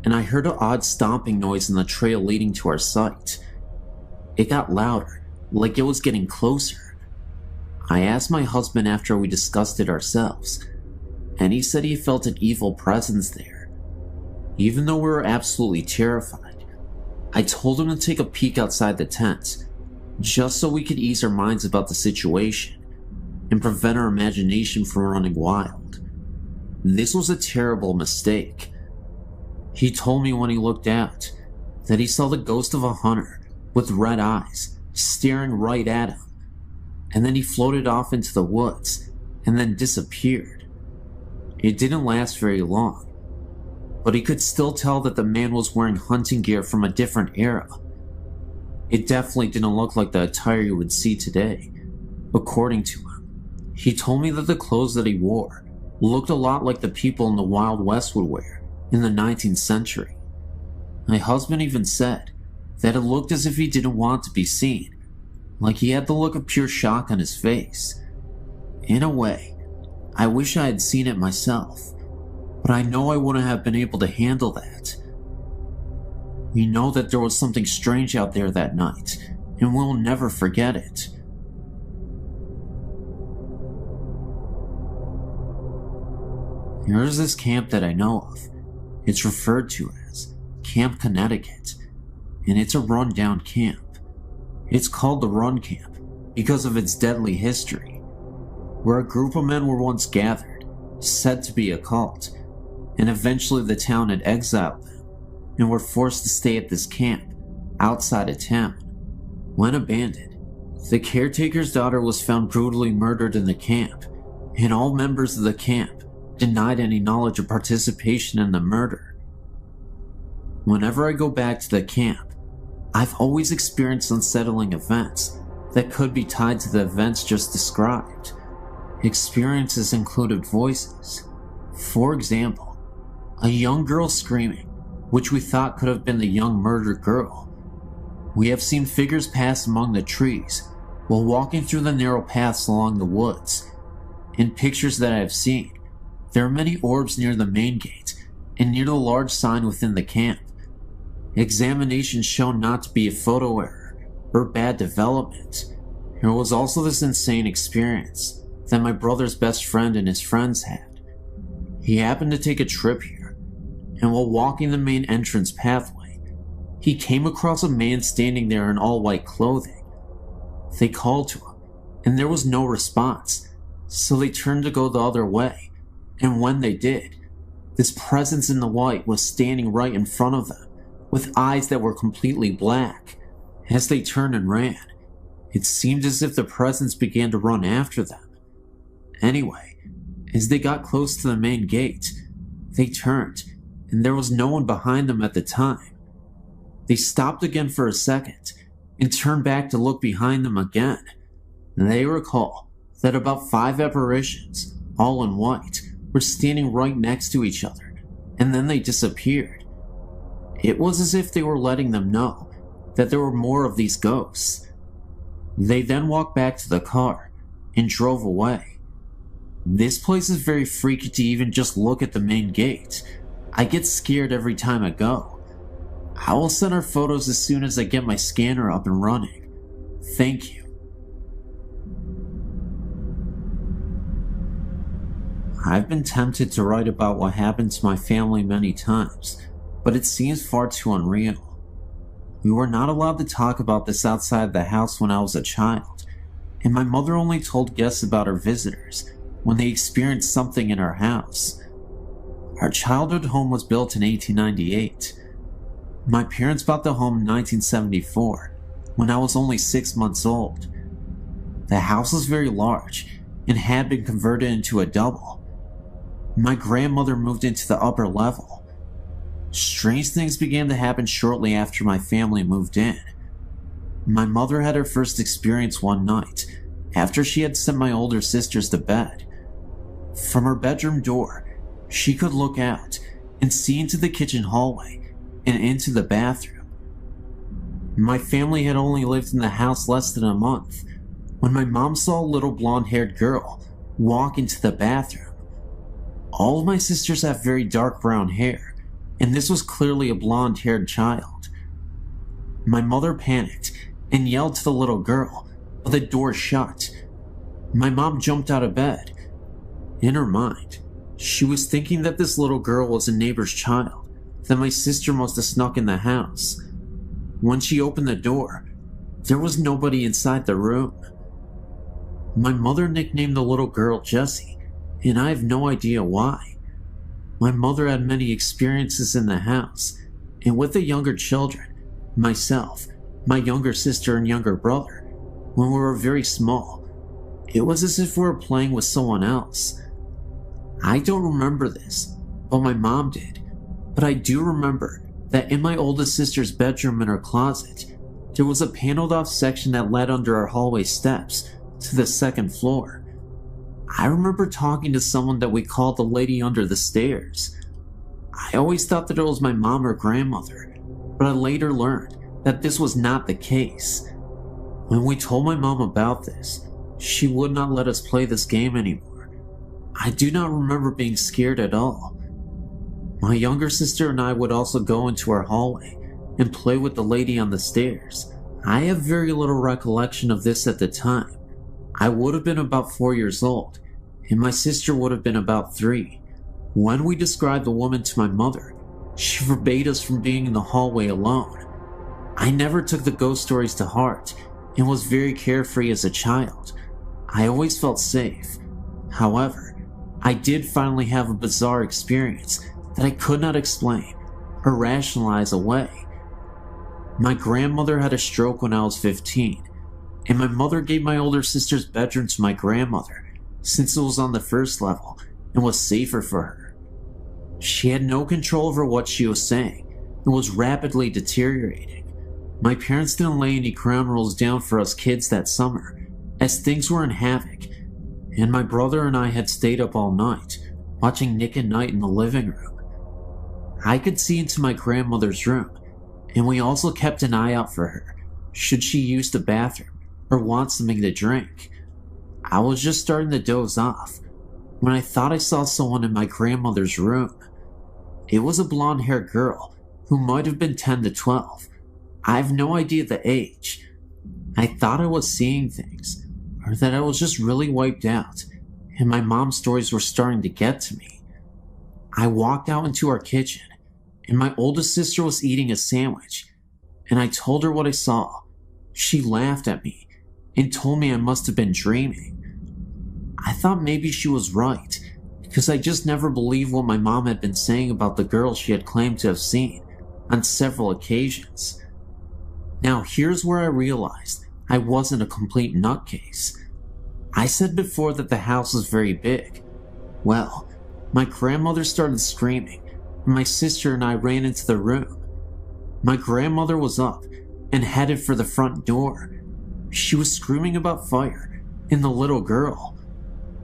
and I heard an odd stomping noise in the trail leading to our site. It got louder, like it was getting closer. I asked my husband after we discussed it ourselves, and he said he felt an evil presence there. Even though we were absolutely terrified, I told him to take a peek outside the tent, just so we could ease our minds about the situation and prevent our imagination from running wild. This was a terrible mistake. He told me when he looked out that he saw the ghost of a hunter with red eyes staring right at him, and then he floated off into the woods and then disappeared. It didn't last very long, but he could still tell that the man was wearing hunting gear from a different era. It definitely didn't look like the attire you would see today. According to him, he told me that the clothes that he wore looked a lot like the people in the Wild West would wear in the 19th century. My husband even said that it looked as if he didn't want to be seen, like he had the look of pure shock on his face. In a way, I wish I had seen it myself, but I know I wouldn't have been able to handle that. We know that there was something strange out there that night, and we'll never forget it. There's this camp that I know of. It's referred to as Camp Connecticut, and it's a rundown camp. It's called the Run Camp because of its deadly history, where a group of men were once gathered, said to be a cult, and eventually the town had exiled them and were forced to stay at this camp outside of town. When abandoned, the caretaker's daughter was found brutally murdered in the camp, and all members of the camp denied any knowledge or participation in the murder. Whenever I go back to the camp, I've always experienced unsettling events that could be tied to the events just described. Experiences included voices. For example, a young girl screaming, which we thought could have been the young murdered girl. We have seen figures pass among the trees while walking through the narrow paths along the woods. In pictures that I have seen, there are many orbs near the main gate and near the large sign within the camp. Examinations shown not to be a photo error or bad development. There was also this insane experience that my brother's best friend and his friends had. He happened to take a trip here, and while walking the main entrance pathway, he came across a man standing there in all white clothing. They called to him, and there was no response, so they turned to go the other way, and when they did, this presence in the white was standing right in front of them, with eyes that were completely black. As they turned and ran, it seemed as if the presence began to run after them. Anyway, as they got close to the main gate, they turned, and there was no one behind them at the time. They stopped again for a second, and turned back to look behind them again. They recall that about 5 apparitions, all in white, were standing right next to each other, and then they disappeared. It was as if they were letting them know that there were more of these ghosts. They then walked back to the car and drove away. This place is very freaky to even just look at the main gate. I get scared every time I go. I will send our photos as soon as I get my scanner up and running. Thank you. I've been tempted to write about what happened to my family many times, but it seems far too unreal. We were not allowed to talk about this outside the house when I was a child, and my mother only told guests about her visitors when they experienced something in our house. Our childhood home was built in 1898. My parents bought the home in 1974, when I was only 6 months old. The house was very large and had been converted into a double. My grandmother moved into the upper level. Strange things began to happen shortly after my family moved in. My mother had her first experience one night, after she had sent my older sisters to bed. From her bedroom door, she could look out and see into the kitchen hallway and into the bathroom. My family had only lived in the house less than a month when my mom saw a little blonde-haired girl walk into the bathroom. All of my sisters have very dark brown hair, and this was clearly a blonde-haired child. My mother panicked and yelled to the little girl, but the door shut. My mom jumped out of bed. In her mind, she was thinking that this little girl was a neighbor's child, that my sister must have snuck in the house. When she opened the door, there was nobody inside the room. My mother nicknamed the little girl Jessie, and I have no idea why. My mother had many experiences in the house, and with the younger children, myself, my younger sister and younger brother, when we were very small, it was as if we were playing with someone else. I don't remember this, but my mom did, but I do remember that in my oldest sister's bedroom in her closet, there was a paneled off section that led under our hallway steps to the second floor. I remember talking to someone that we called the lady under the stairs. I always thought that it was my mom or grandmother, but I later learned that this was not the case. When we told my mom about this, she would not let us play this game anymore. I do not remember being scared at all. My younger sister and I would also go into our hallway and play with the lady on the stairs. I have very little recollection of this at the time. I would have been about 4 years old, and my sister would have been about 3. When we described the woman to my mother, she forbade us from being in the hallway alone. I never took the ghost stories to heart and was very carefree as a child. I always felt safe. However, I did finally have a bizarre experience that I could not explain or rationalize away. My grandmother had a stroke when I was 15, and my mother gave my older sister's bedroom to my grandmother since it was on the first level and was safer for her. She had no control over what she was saying and was rapidly deteriorating. My parents didn't lay any ground rules down for us kids that summer, as things were in havoc, and my brother and I had stayed up all night, watching Nick at Night in the living room. I could see into my grandmother's room, and we also kept an eye out for her, should she use the bathroom or want something to drink. I was just starting to doze off when I thought I saw someone in my grandmother's room. It was a blonde-haired girl who might have been 10 to 12. I have no idea the age. I thought I was seeing things, or that I was just really wiped out, and my mom's stories were starting to get to me. I walked out into our kitchen, and my oldest sister was eating a sandwich, and I told her what I saw. She laughed at me and told me I must have been dreaming. I thought maybe she was right, because I just never believed what my mom had been saying about the girl she had claimed to have seen on several occasions. Now here's where I realized I wasn't a complete nutcase. I said before that the house was very big. Well, my grandmother started screaming, and my sister and I ran into the room. My grandmother was up and headed for the front door. She was screaming about fire and the little girl.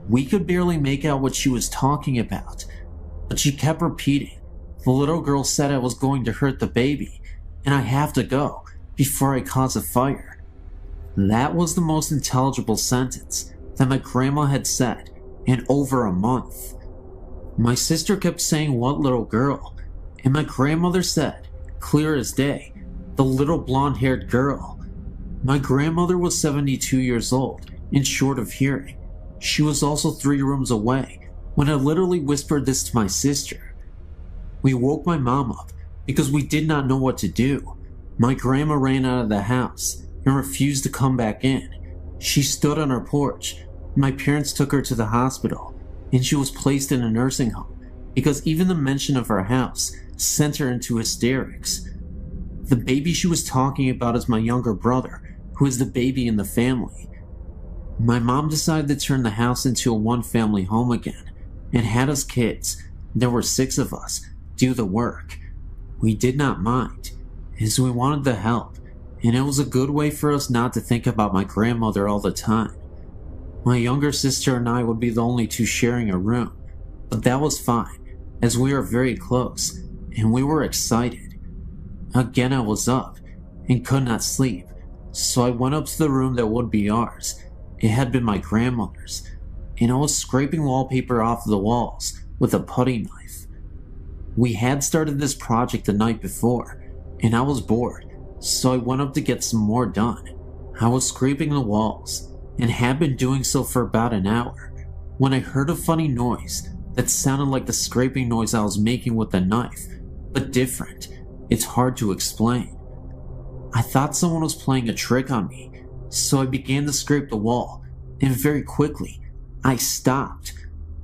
We could barely make out what she was talking about, but she kept repeating, "The little girl said I was going to hurt the baby, and I have to go before I cause a fire." That was the most intelligible sentence that my grandma had said in over a month. My sister kept saying, "What little girl?" and my grandmother said, clear as day, "The little blonde-haired girl." My grandmother was 72 years old and short of hearing. She was also 3 rooms away when I literally whispered this to my sister. We woke my mom up because we did not know what to do. My grandma ran out of the house and refused to come back in. She stood on our porch. My parents took her to the hospital, and she was placed in a nursing home because even the mention of our house sent her into hysterics. The baby she was talking about is my younger brother, who is the baby in the family. My mom decided to turn the house into a one-family home again and had us kids, there were 6 of us, do the work. We did not mind, as we wanted the help, and it was a good way for us not to think about my grandmother all the time. My younger sister and I would be the only 2 sharing a room, but that was fine, as we were very close, and we were excited. Again, I was up and could not sleep, so I went up to the room that would be ours. It had been my grandmother's, and I was scraping wallpaper off the walls with a putty knife. We had started this project the night before, and I was bored, so I went up to get some more done. I was scraping the walls, and had been doing so for about an hour, when I heard a funny noise that sounded like the scraping noise I was making with the knife, but different. It's hard to explain. I thought someone was playing a trick on me, so I began to scrape the wall, and very quickly, I stopped.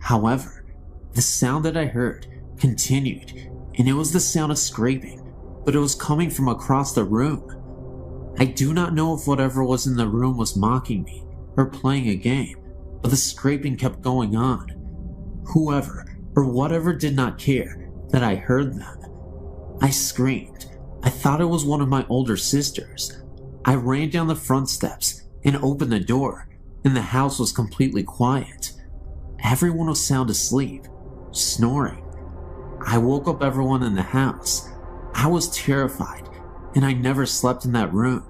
However, the sound that I heard continued, and it was the sound of scraping, but it was coming from across the room. I do not know if whatever was in the room was mocking me or playing a game, but the scraping kept going on. Whoever or whatever did not care that I heard them. I screamed. I thought it was one of my older sisters. I ran down the front steps and opened the door, and the house was completely quiet. Everyone was sound asleep, snoring. I woke up everyone in the house. I was terrified, and I never slept in that room.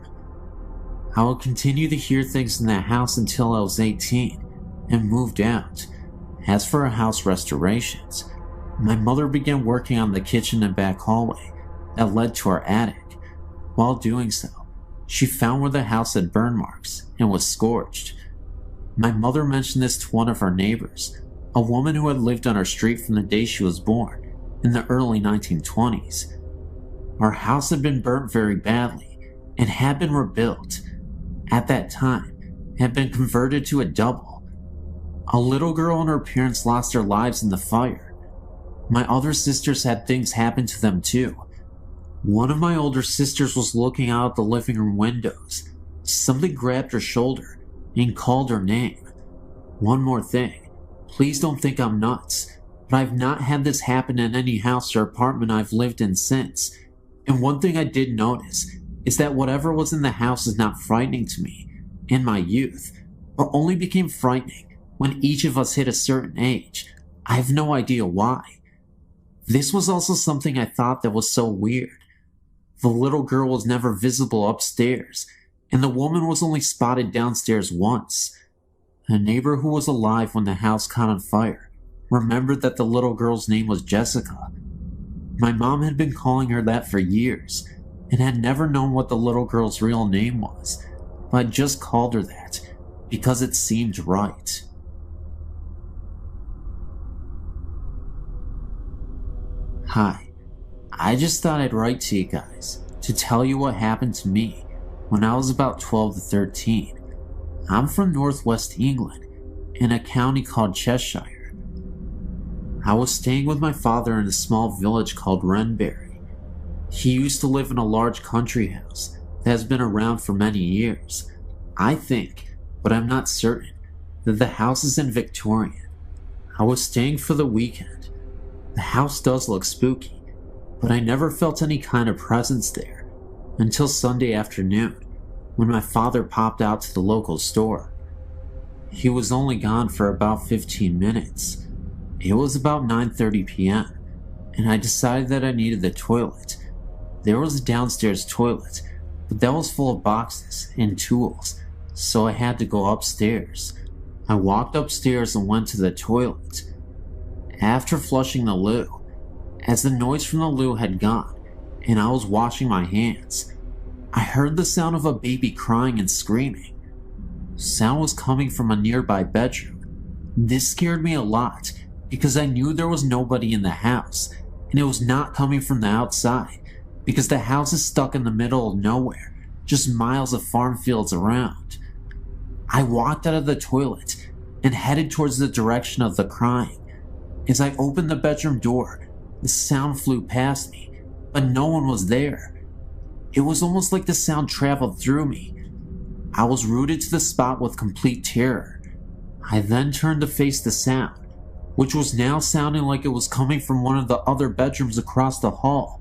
I would continue to hear things in that house until I was 18 and moved out. As for our house restorations, my mother began working on the kitchen and back hallway that led to our attic. While doing so, she found where the house had burn marks and was scorched. My mother mentioned this to one of our neighbors, a woman who had lived on our street from the day she was born, in the early 1920s. Our house had been burnt very badly and had been rebuilt. At that time, it had been converted to a double. A little girl and her parents lost their lives in the fire. My other sisters had things happen to them too. One of my older sisters was looking out at the living room windows. Something grabbed her shoulder and called her name. One more thing, please don't think I'm nuts, but I've not had this happen in any house or apartment I've lived in since. And one thing I did notice is that whatever was in the house is not frightening to me in my youth, but only became frightening when each of us hit a certain age. I have no idea why. This was also something I thought that was so weird. The little girl was never visible upstairs, and the woman was only spotted downstairs once. A neighbor who was alive when the house caught on fire remembered that the little girl's name was Jessica. My mom had been calling her that for years, and had never known what the little girl's real name was, but I just called her that because it seemed right. Hi, I just thought I'd write to you guys to tell you what happened to me when I was about 12 to 13. I'm from northwest England in a county called Cheshire. I was staying with my father in a small village called Wrenbury. He used to live in a large country house that has been around for many years. I think, but I'm not certain, that the house is in Victorian. I was staying for the weekend. The house does look spooky, but I never felt any kind of presence there until Sunday afternoon when my father popped out to the local store. He was only gone for about 15 minutes. It was about 9:30 p.m. and I decided that I needed the toilet. There was a downstairs toilet, but that was full of boxes and tools, so I had to go upstairs. I walked upstairs and went to the toilet. After flushing the loo, as the noise from the loo had gone and I was washing my hands, I heard the sound of a baby crying and screaming. Sound was coming from a nearby bedroom. This scared me a lot because I knew there was nobody in the house, and it was not coming from the outside because the house is stuck in the middle of nowhere, just miles of farm fields around. I walked out of the toilet and headed towards the direction of the crying. As I opened the bedroom door, the sound flew past me, but no one was there. It was almost like the sound traveled through me. I was rooted to the spot with complete terror. I then turned to face the sound, which was now sounding like it was coming from one of the other bedrooms across the hall.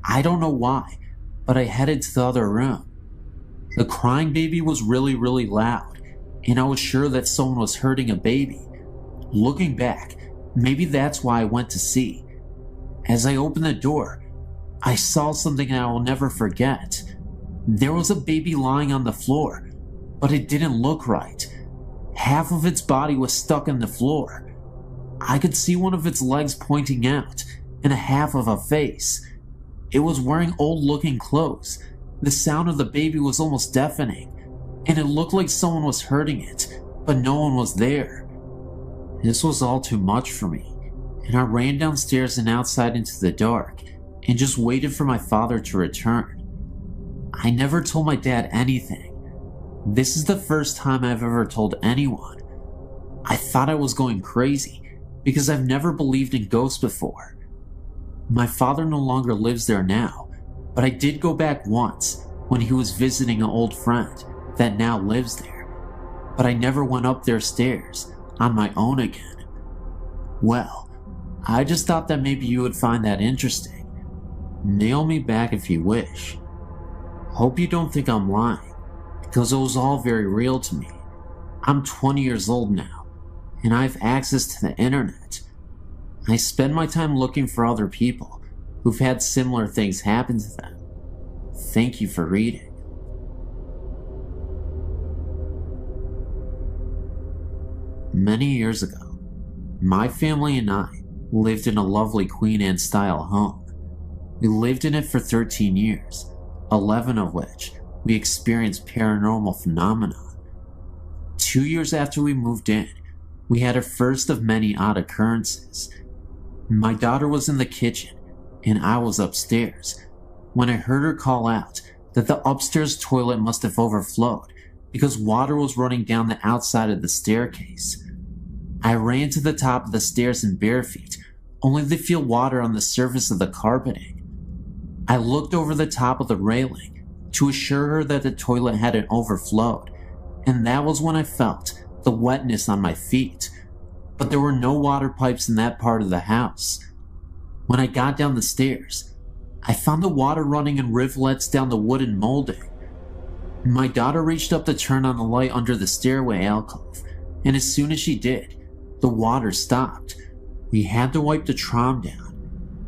I don't know why, but I headed to the other room. The crying baby was really, really loud, and I was sure that someone was hurting a baby. Looking back, maybe that's why I went to see. As I opened the door, I saw something I will never forget. There was a baby lying on the floor, but it didn't look right. Half of its body was stuck in the floor. I could see one of its legs pointing out, and a half of a face. It was wearing old-looking clothes. The sound of the baby was almost deafening, and it looked like someone was hurting it, but no one was there. This was all too much for me, and I ran downstairs and outside into the dark, and just waited for my father to return. I never told my dad anything. This is the first time I've ever told anyone. I thought I was going crazy, because I've never believed in ghosts before. My father no longer lives there now, but I did go back once when he was visiting an old friend that now lives there, but I never went up their stairs on my own again. Well, I just thought that maybe you would find that interesting. Mail me back if you wish. Hope you don't think I'm lying, because it was all very real to me. I'm 20 years old now, and I have access to the internet. I spend my time looking for other people who've had similar things happen to them. Thank you for reading. Many years ago, my family and I lived in a lovely Queen Anne style home. We lived in it for 13 years, 11 of which we experienced paranormal phenomena. 2 years after we moved in, we had a first of many odd occurrences. My daughter was in the kitchen and I was upstairs when I heard her call out that the upstairs toilet must have overflowed because water was running down the outside of the staircase. I ran to the top of the stairs in bare feet, only to feel water on the surface of the carpeting. I looked over the top of the railing to assure her that the toilet hadn't overflowed, and that was when I felt the wetness on my feet, but there were no water pipes in that part of the house. When I got down the stairs, I found the water running in rivulets down the wooden molding. My daughter reached up to turn on the light under the stairway alcove, and as soon as she did, the water stopped. We had to wipe the trom down,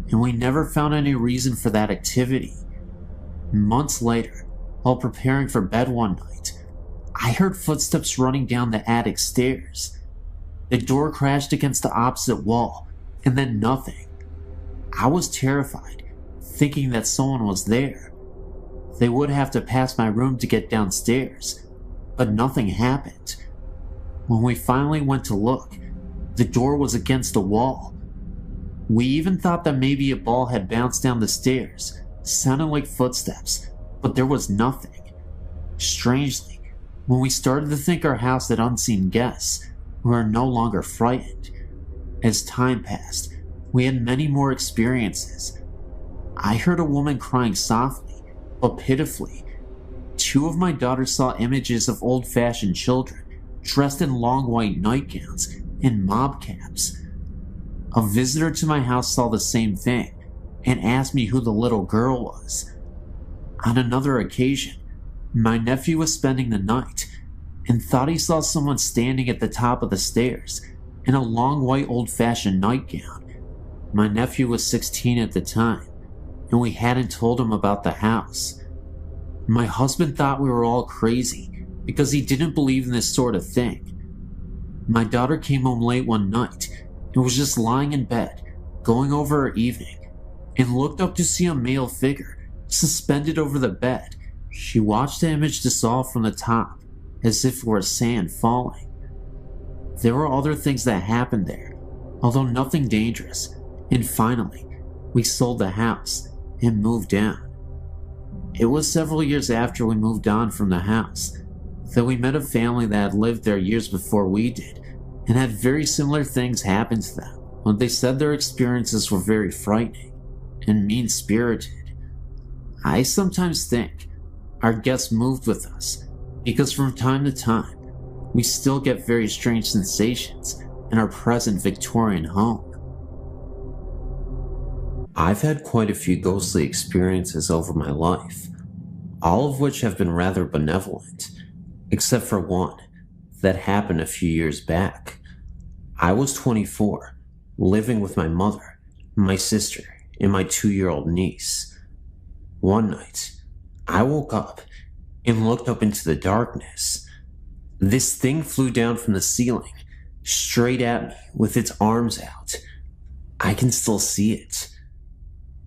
and we never found any reason for that activity. Months later, while preparing for bed one night, I heard footsteps running down the attic stairs. The door crashed against the opposite wall, and then nothing. I was terrified, thinking that someone was there. They would have to pass my room to get downstairs, but nothing happened. When we finally went to look, the door was against the wall. We even thought that maybe a ball had bounced down the stairs, sounding like footsteps, but there was nothing. Strangely, when we started to think our house had unseen guests, we were no longer frightened. As time passed, we had many more experiences. I heard a woman crying softly, but pitifully. 2 of my daughters saw images of old-fashioned children, dressed in long white nightgowns and mob caps. A visitor to my house saw the same thing and asked me who the little girl was. On another occasion, my nephew was spending the night and thought he saw someone standing at the top of the stairs in a long white old-fashioned nightgown. My nephew was 16 at the time, and we hadn't told him about the house. My husband thought we were all crazy because he didn't believe in this sort of thing. My daughter came home late one night and was just lying in bed, going over her evening, and looked up to see a male figure suspended over the bed. She watched the image dissolve from the top, as if it were sand falling. There were other things that happened there, although nothing dangerous, and finally, we sold the house and moved down. It was several years after we moved on from the house that we met a family that had lived there years before we did, and had very similar things happen to them. When they said their experiences were very frightening and mean-spirited. I sometimes think our guests moved with us because from time to time, we still get very strange sensations in our present Victorian home. I've had quite a few ghostly experiences over my life, all of which have been rather benevolent, except for one that happened a few years back. I was 24, living with my mother, my sister, and my 2-year-old niece. One night, I woke up and looked up into the darkness. This thing flew down from the ceiling, straight at me with its arms out. I can still see it.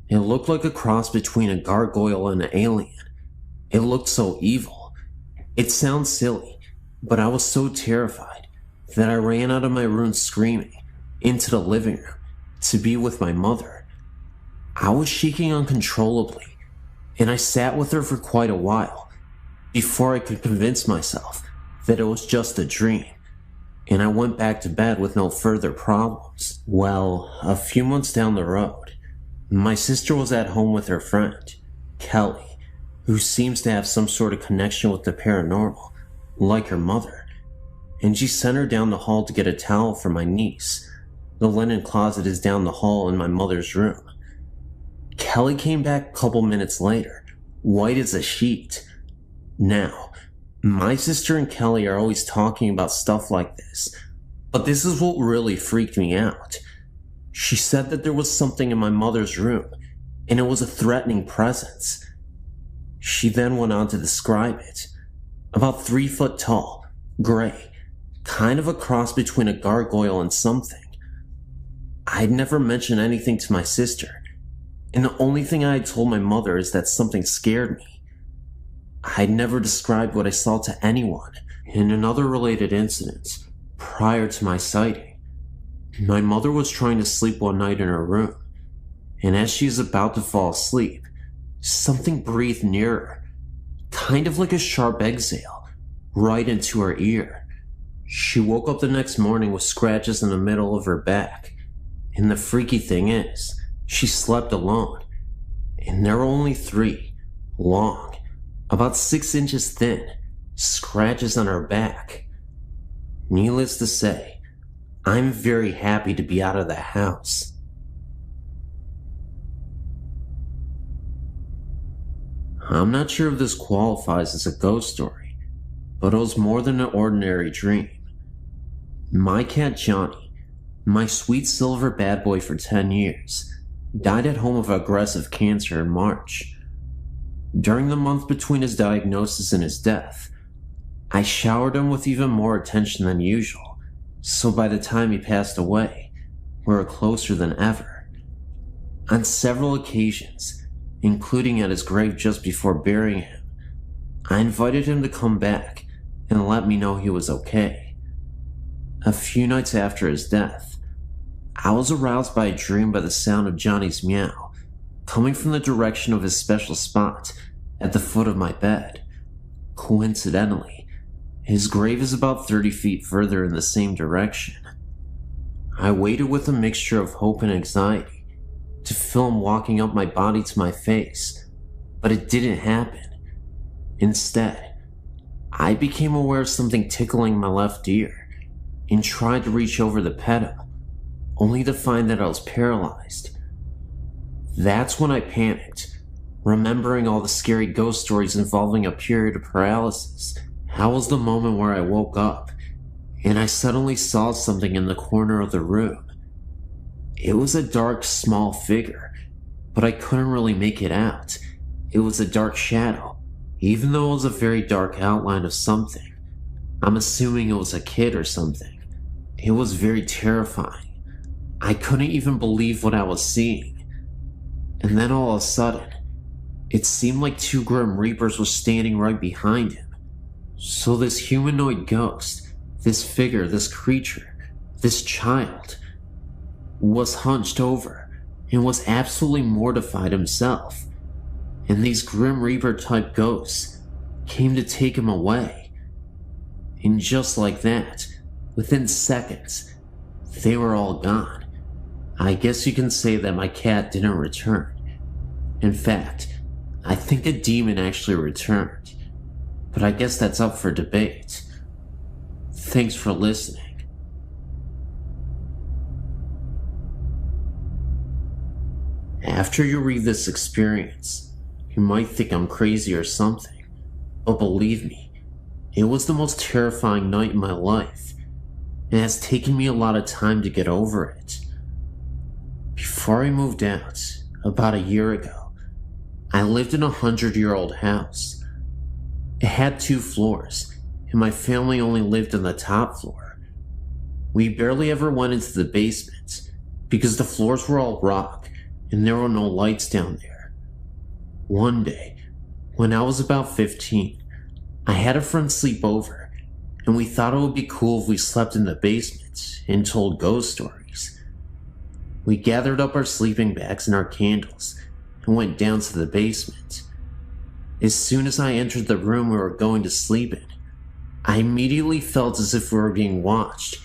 It looked like a cross between a gargoyle and an alien. It looked so evil. It sounds silly, but I was so terrified that I ran out of my room screaming into the living room to be with my mother. I was shaking uncontrollably, and I sat with her for quite a while before I could convince myself that it was just a dream, and I went back to bed with no further problems. Well, a few months down the road, my sister was at home with her friend, Kelly, who seems to have some sort of connection with the paranormal, like her mother, and she sent her down the hall to get a towel for my niece. The linen closet is down the hall in my mother's room. Kelly came back a couple minutes later, white as a sheet. Now, my sister and Kelly are always talking about stuff like this, but this is what really freaked me out. She said that there was something in my mother's room, and it was a threatening presence. She then went on to describe it. About 3 foot tall, gray, kind of a cross between a gargoyle and something. I'd never mentioned anything to my sister, and the only thing I had told my mother is that something scared me. I'd never described what I saw to anyone. In another related incident, prior to my sighting, my mother was trying to sleep one night in her room, and as she was about to fall asleep, something breathed near her, kind of like a sharp exhale, right into her ear. She woke up the next morning with scratches in the middle of her back, and the freaky thing is, she slept alone, and there were only 3, long, about 6 inches thin, scratches on her back. Needless to say, I'm very happy to be out of the house. I'm not sure if this qualifies as a ghost story, but it was more than an ordinary dream. My cat Johnny, my sweet silver bad boy for 10 years, died at home of aggressive cancer in March. During the month between his diagnosis and his death, I showered him with even more attention than usual, so by the time he passed away, we were closer than ever. On several occasions, including at his grave just before burying him, I invited him to come back and let me know he was okay. A few nights after his death, I was aroused by a dream by the sound of Johnny's meow, coming from the direction of his special spot at the foot of my bed. Coincidentally, his grave is about 30 feet further in the same direction. I waited with a mixture of hope and anxiety to feel him walking up my body to my face, but it didn't happen. Instead, I became aware of something tickling my left ear and tried to reach over to pet him, only to find that I was paralyzed. That's when I panicked, remembering all the scary ghost stories involving a period of paralysis. That was the moment where I woke up, and I suddenly saw something in the corner of the room. It was a dark, small figure, but I couldn't really make it out. It was a dark shadow, even though it was a very dark outline of something. I'm assuming it was a kid or something. It was very terrifying. I couldn't even believe what I was seeing. And then all of a sudden, it seemed like two Grim Reapers were standing right behind him. So this humanoid ghost, this figure, this creature, this child, was hunched over and was absolutely mortified himself. And these Grim Reaper type ghosts came to take him away. And just like that, within seconds, they were all gone. I guess you can say that my cat didn't return. In fact, I think a demon actually returned. But I guess that's up for debate. Thanks for listening. After you read this experience, you might think I'm crazy or something, but believe me, it was the most terrifying night in my life, and it has taken me a lot of time to get over it. Before I moved out, about a year ago, I lived in a 100-year-old house. It had 2 floors, and my family only lived on the top floor. We barely ever went into the basement, because the floors were all rock, and there were no lights down there. One day, when I was about 15, I had a friend sleep over, and we thought it would be cool if we slept in the basement and told ghost stories. We gathered up our sleeping bags and our candles and went down to the basement. As soon as I entered the room we were going to sleep in, I immediately felt as if we were being watched,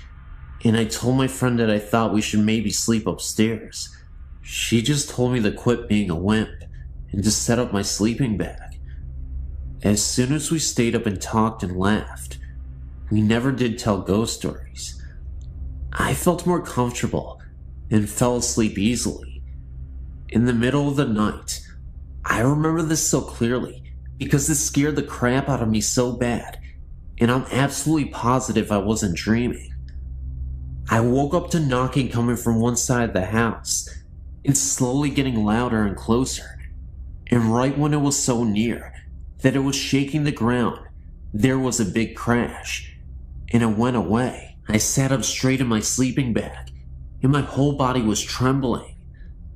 and I told my friend that I thought we should maybe sleep upstairs. She just told me to quit being a wimp and to set up my sleeping bag. As soon as we stayed up and talked and laughed, we never did tell ghost stories. I felt more comfortable and fell asleep easily. In the middle of the night, I remember this so clearly because this scared the crap out of me so bad, and I'm absolutely positive I wasn't dreaming. I woke up to knocking coming from one side of the house, and slowly getting louder and closer, and right when it was so near that it was shaking the ground, there was a big crash, and it went away. I sat up straight in my sleeping bag, and my whole body was trembling.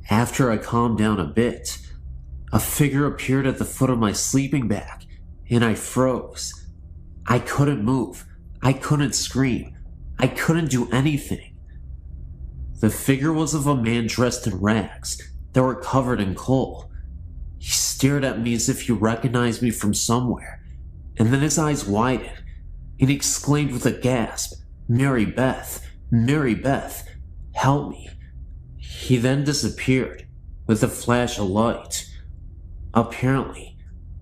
After I calmed down a bit, a figure appeared at the foot of my sleeping bag, and I froze. I couldn't move. I couldn't scream. I couldn't do anything. The figure was of a man dressed in rags that were covered in coal. He stared at me as if he recognized me from somewhere, and then his eyes widened, and he exclaimed with a gasp, "Mary Beth, Mary Beth, help me." He then disappeared with a flash of light. Apparently,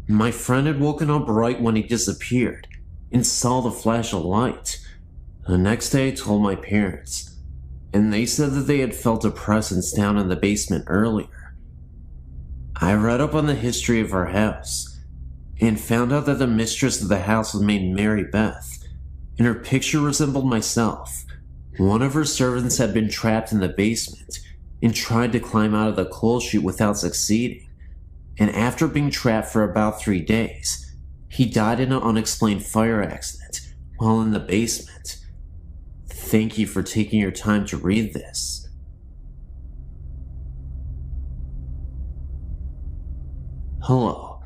my friend had woken up right when he disappeared and saw the flash of light. The next day I told my parents, and they said that they had felt a presence down in the basement earlier. I read up on the history of our house, and found out that the mistress of the house was named Mary Beth, and her picture resembled myself. One of her servants had been trapped in the basement, and tried to climb out of the coal chute without succeeding, and after being trapped for about 3 days, he died in an unexplained fire accident while in the basement. Thank you for taking your time to read this. Hello,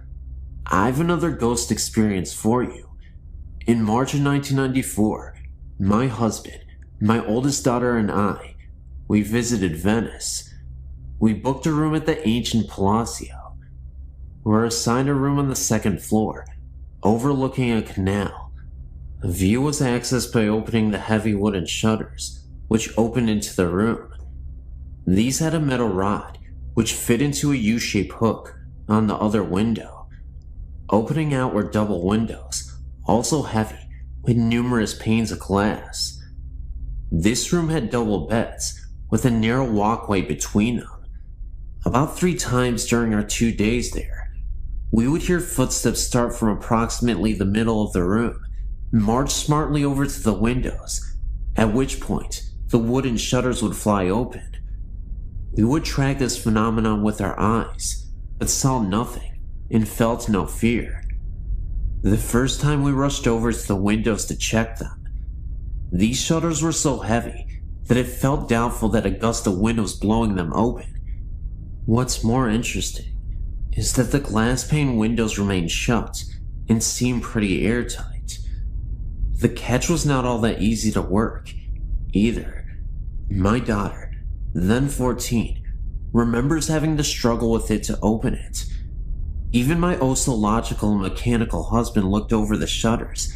I have another ghost experience for you. In March of 1994, my husband, my oldest daughter, and I we visited Venice. We booked a room at the ancient Palazzo. We were assigned a room on the second floor, overlooking a canal. The view was accessed by opening the heavy wooden shutters, which opened into the room. These had a metal rod, which fit into a U-shaped hook on the other window. Opening out were double windows, also heavy, with numerous panes of glass. This room had double beds, with a narrow walkway between them. About 3 times during our 2 days there, we would hear footsteps start from approximately the middle of the room, march smartly over to the windows, at which point the wooden shutters would fly open. We would track this phenomenon with our eyes, but saw nothing and felt no fear. The first time we rushed over to the windows to check them, these shutters were so heavy that it felt doubtful that a gust of wind was blowing them open. What's more interesting is that the glass pane windows remained shut and seemed pretty airtight. The catch was not all that easy to work, either. My daughter, then 14, remembers having to struggle with it to open it. Even my oh-so-logical and mechanical husband looked over the shutters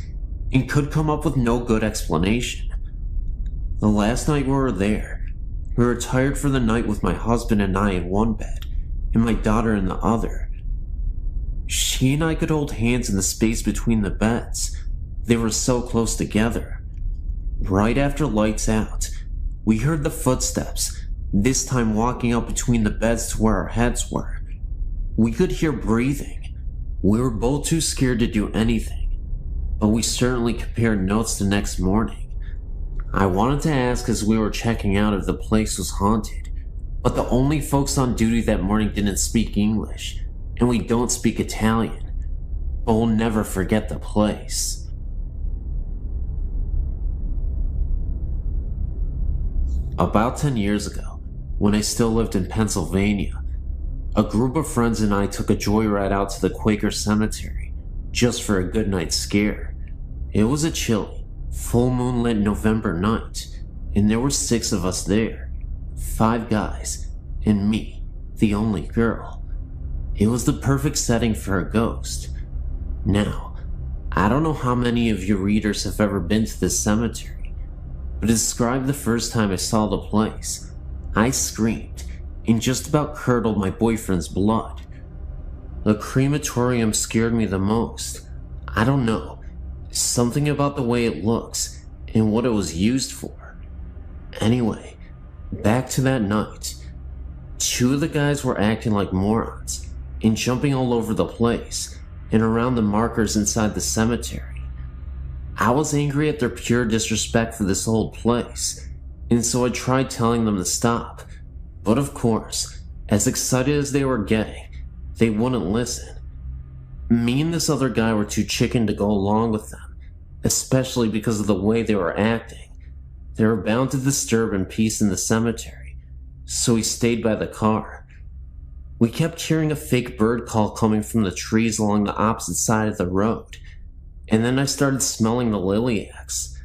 and could come up with no good explanation. The last night we were there, we were retired for the night with my husband and I in one bed, and my daughter in the other. She and I could hold hands in the space between the beds. They were so close together. Right after lights out, we heard the footsteps, this time walking up between the beds to where our heads were. We could hear breathing. We were both too scared to do anything, but we certainly compared notes the next morning. I wanted to ask as we were checking out if the place was haunted, but the only folks on duty that morning didn't speak English, and we don't speak Italian, but we'll never forget the place. About 10 years ago, when I still lived in Pennsylvania, a group of friends and I took a joyride out to the Quaker Cemetery, just for a good night scare. It was a chilly, full moonlit November night, and there were 6 of us there, 5 guys, and me, the only girl. It was the perfect setting for a ghost. Now, I don't know how many of you readers have ever been to this cemetery, but to describe the first time I saw the place, I screamed and just about curdled my boyfriend's blood. The crematorium scared me the most. I don't know. Something about the way it looks and what it was used for. Anyway, back to that night. 2 of the guys were acting like morons and jumping all over the place and around the markers inside the cemetery. I was angry at their pure disrespect for this old place, and so I tried telling them to stop. But of course, as excited as they were getting, they wouldn't listen. Me and this other guy were too chicken to go along with them, especially because of the way they were acting. They were bound to disturb peace in the cemetery, so we stayed by the car. We kept hearing a fake bird call coming from the trees along the opposite side of the road, and then I started smelling the lilacs.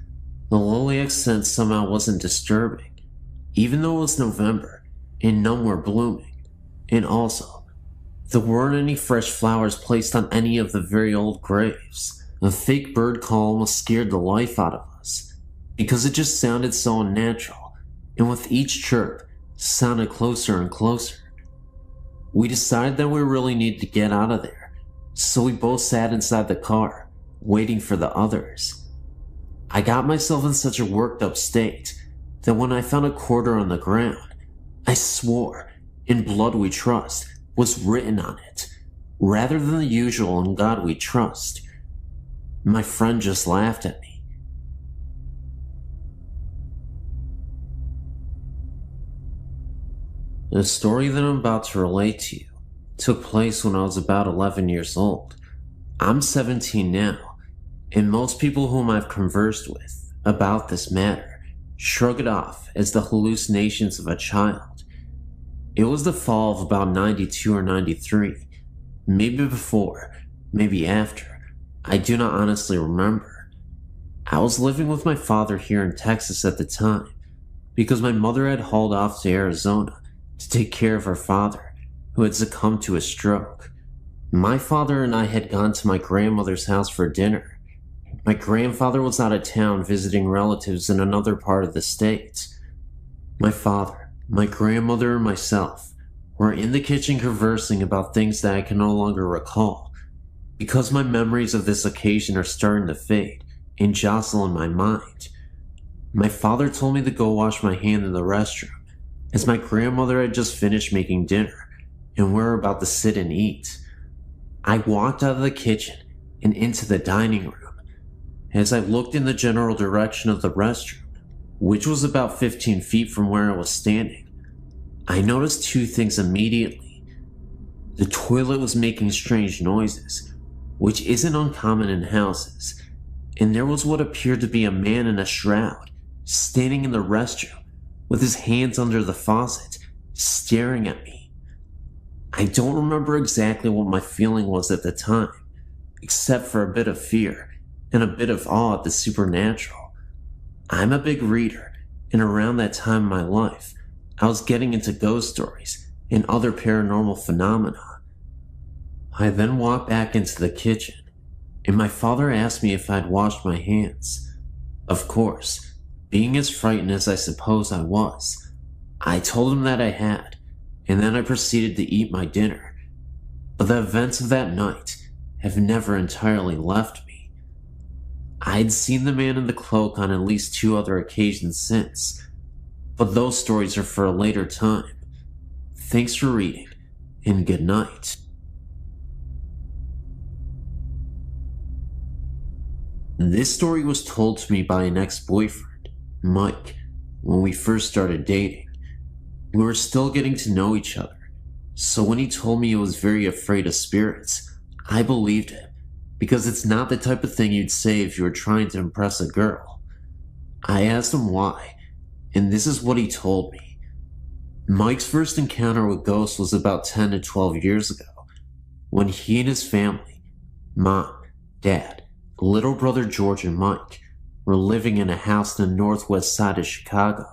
The lilac scent somehow wasn't disturbing, even though it was November and none were blooming, and also, there weren't any fresh flowers placed on any of the very old graves. The fake bird call almost scared the life out of us, because it just sounded so unnatural, and with each chirp, sounded closer and closer. We decided that we really needed to get out of there, so we both sat inside the car, waiting for the others. I got myself in such a worked up state that when I found a quarter on the ground, I swore, "In blood we trust," was written on it, rather than the usual "In God we trust." My friend just laughed at me. The story that I'm about to relate to you took place when I was about 11 years old. I'm 17 now, and most people whom I've conversed with about this matter shrug it off as the hallucinations of a child. It was the fall of about 92 or 93, maybe before, maybe after. I do not honestly remember. I was living with my father here in Texas at the time. because my mother had hauled off to Arizona to take care of her father, who had succumbed to a stroke. My father and I had gone to my grandmother's house for dinner. My grandfather was out of town visiting relatives in another part of the state. My father, my grandmother, and myself were in the kitchen conversing about things that I can no longer recall, because my memories of this occasion are starting to fade and jostle in my mind. My father told me to go wash my hand in the restroom, as my grandmother had just finished making dinner and we were about to sit and eat. I walked out of the kitchen and into the dining room. As I looked in the general direction of the restroom, which was about 15 feet from where I was standing, I noticed two things immediately. The toilet was making strange noises, which isn't uncommon in houses, and there was what appeared to be a man in a shroud standing in the restroom with his hands under the faucet, staring at me. I don't remember exactly what my feeling was at the time, except for a bit of fear and a bit of awe at the supernatural. I'm a big reader, and around that time in my life, I was getting into ghost stories and other paranormal phenomena. I then walked back into the kitchen, and my father asked me if I'd washed my hands. Of course, being as frightened as I suppose I was, I told him that I had, and then I proceeded to eat my dinner. But the events of that night have never entirely left me. I'd seen the man in the cloak on at least 2 other occasions since, but those stories are for a later time. Thanks for reading, and good night. This story was told to me by an ex-boyfriend, Mike, when we first started dating. We were still getting to know each other, so when he told me he was very afraid of spirits, I believed him, because it's not the type of thing you'd say if you were trying to impress a girl. I asked him why, and this is what he told me. Mike's first encounter with ghosts was about 10 to 12 years ago, when he and his family, mom, dad, little brother George, and Mike were living in a house in the northwest side of Chicago.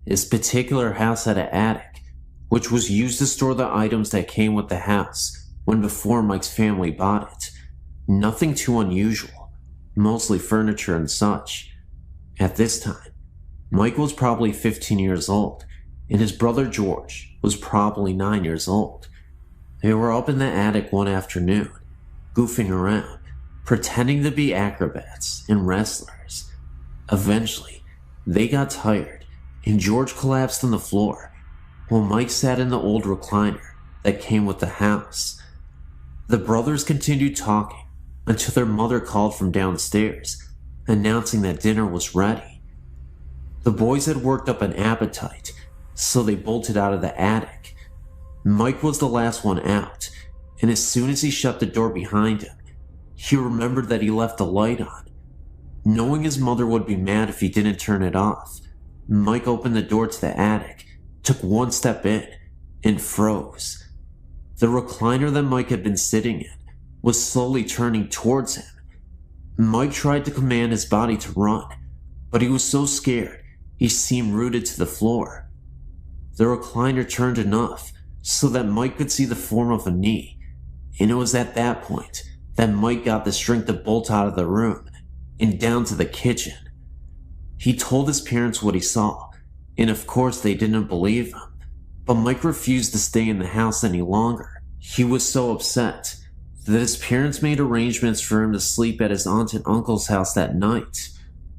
This particular house had an attic, which was used to store the items that came with the house when before Mike's family bought it. Nothing too unusual, mostly furniture and such. At this time, Mike was probably 15 years old, and his brother George was probably 9 years old. They were up in the attic one afternoon, goofing around, pretending to be acrobats and wrestlers. Eventually, they got tired, and George collapsed on the floor, while Mike sat in the old recliner that came with the house. The brothers continued talking until their mother called from downstairs, announcing that dinner was ready. The boys had worked up an appetite, so they bolted out of the attic. Mike was the last one out, and as soon as he shut the door behind him, he remembered that he left the light on. Knowing his mother would be mad if he didn't turn it off, Mike opened the door to the attic, took one step in, and froze. The recliner that Mike had been sitting in was slowly turning towards him. Mike tried to command his body to run, but he was so scared he seemed rooted to the floor. The recliner turned enough so that Mike could see the form of a knee, and it was at that point that Mike got the strength to bolt out of the room and down to the kitchen. He told his parents what he saw, and of course they didn't believe him, but Mike refused to stay in the house any longer. He was so upset that his parents made arrangements for him to sleep at his aunt and uncle's house that night.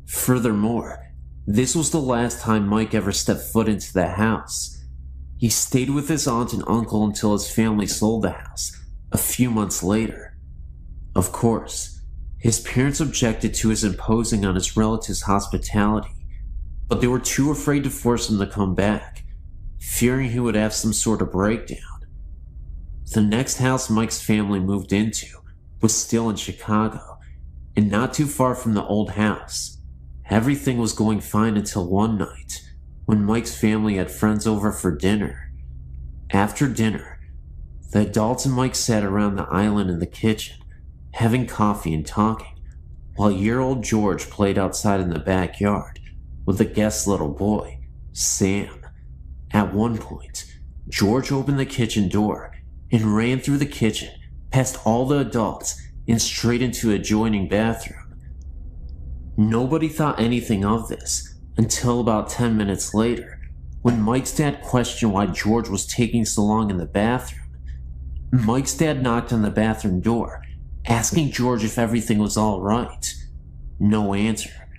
Furthermore, this was the last time Mike ever stepped foot into the house. He stayed with his aunt and uncle until his family sold the house a few months later. Of course, his parents objected to his imposing on his relatives' hospitality, but they were too afraid to force him to come back, fearing he would have some sort of breakdown. The next house Mike's family moved into was still in Chicago, and not too far from the old house. Everything was going fine until one night, when Mike's family had friends over for dinner. After dinner, the adults and Mike sat around the island in the kitchen, having coffee and talking, while year-old George played outside in the backyard with the guest's little boy, Sam. At one point, George opened the kitchen door and ran through the kitchen, past all the adults, and straight into an adjoining bathroom. Nobody thought anything of this until about 10 minutes later, when Mike's dad questioned why George was taking so long in the bathroom. Mike's dad knocked on the bathroom door, asking George if everything was all right. No answer.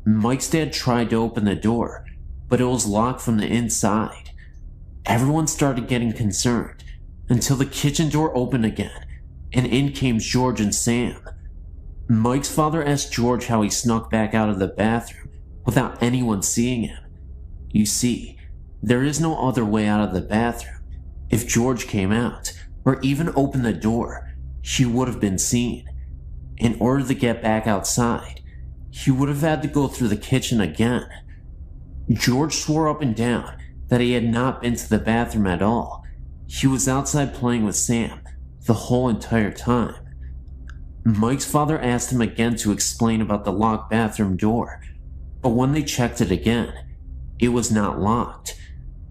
Mike's dad tried to open the door, but it was locked from the inside. Everyone started getting concerned until the kitchen door opened again, and in came George and Sam. Mike's father asked George how he snuck back out of the bathroom without anyone seeing him. You see, there is no other way out of the bathroom. If George came out, or even opened the door, he would have been seen. In order to get back outside, he would have had to go through the kitchen again. George swore up and down that he had not been to the bathroom at all. He was outside playing with Sam the whole entire time. Mike's father asked him again to explain about the locked bathroom door, but when they checked it again, it was not locked.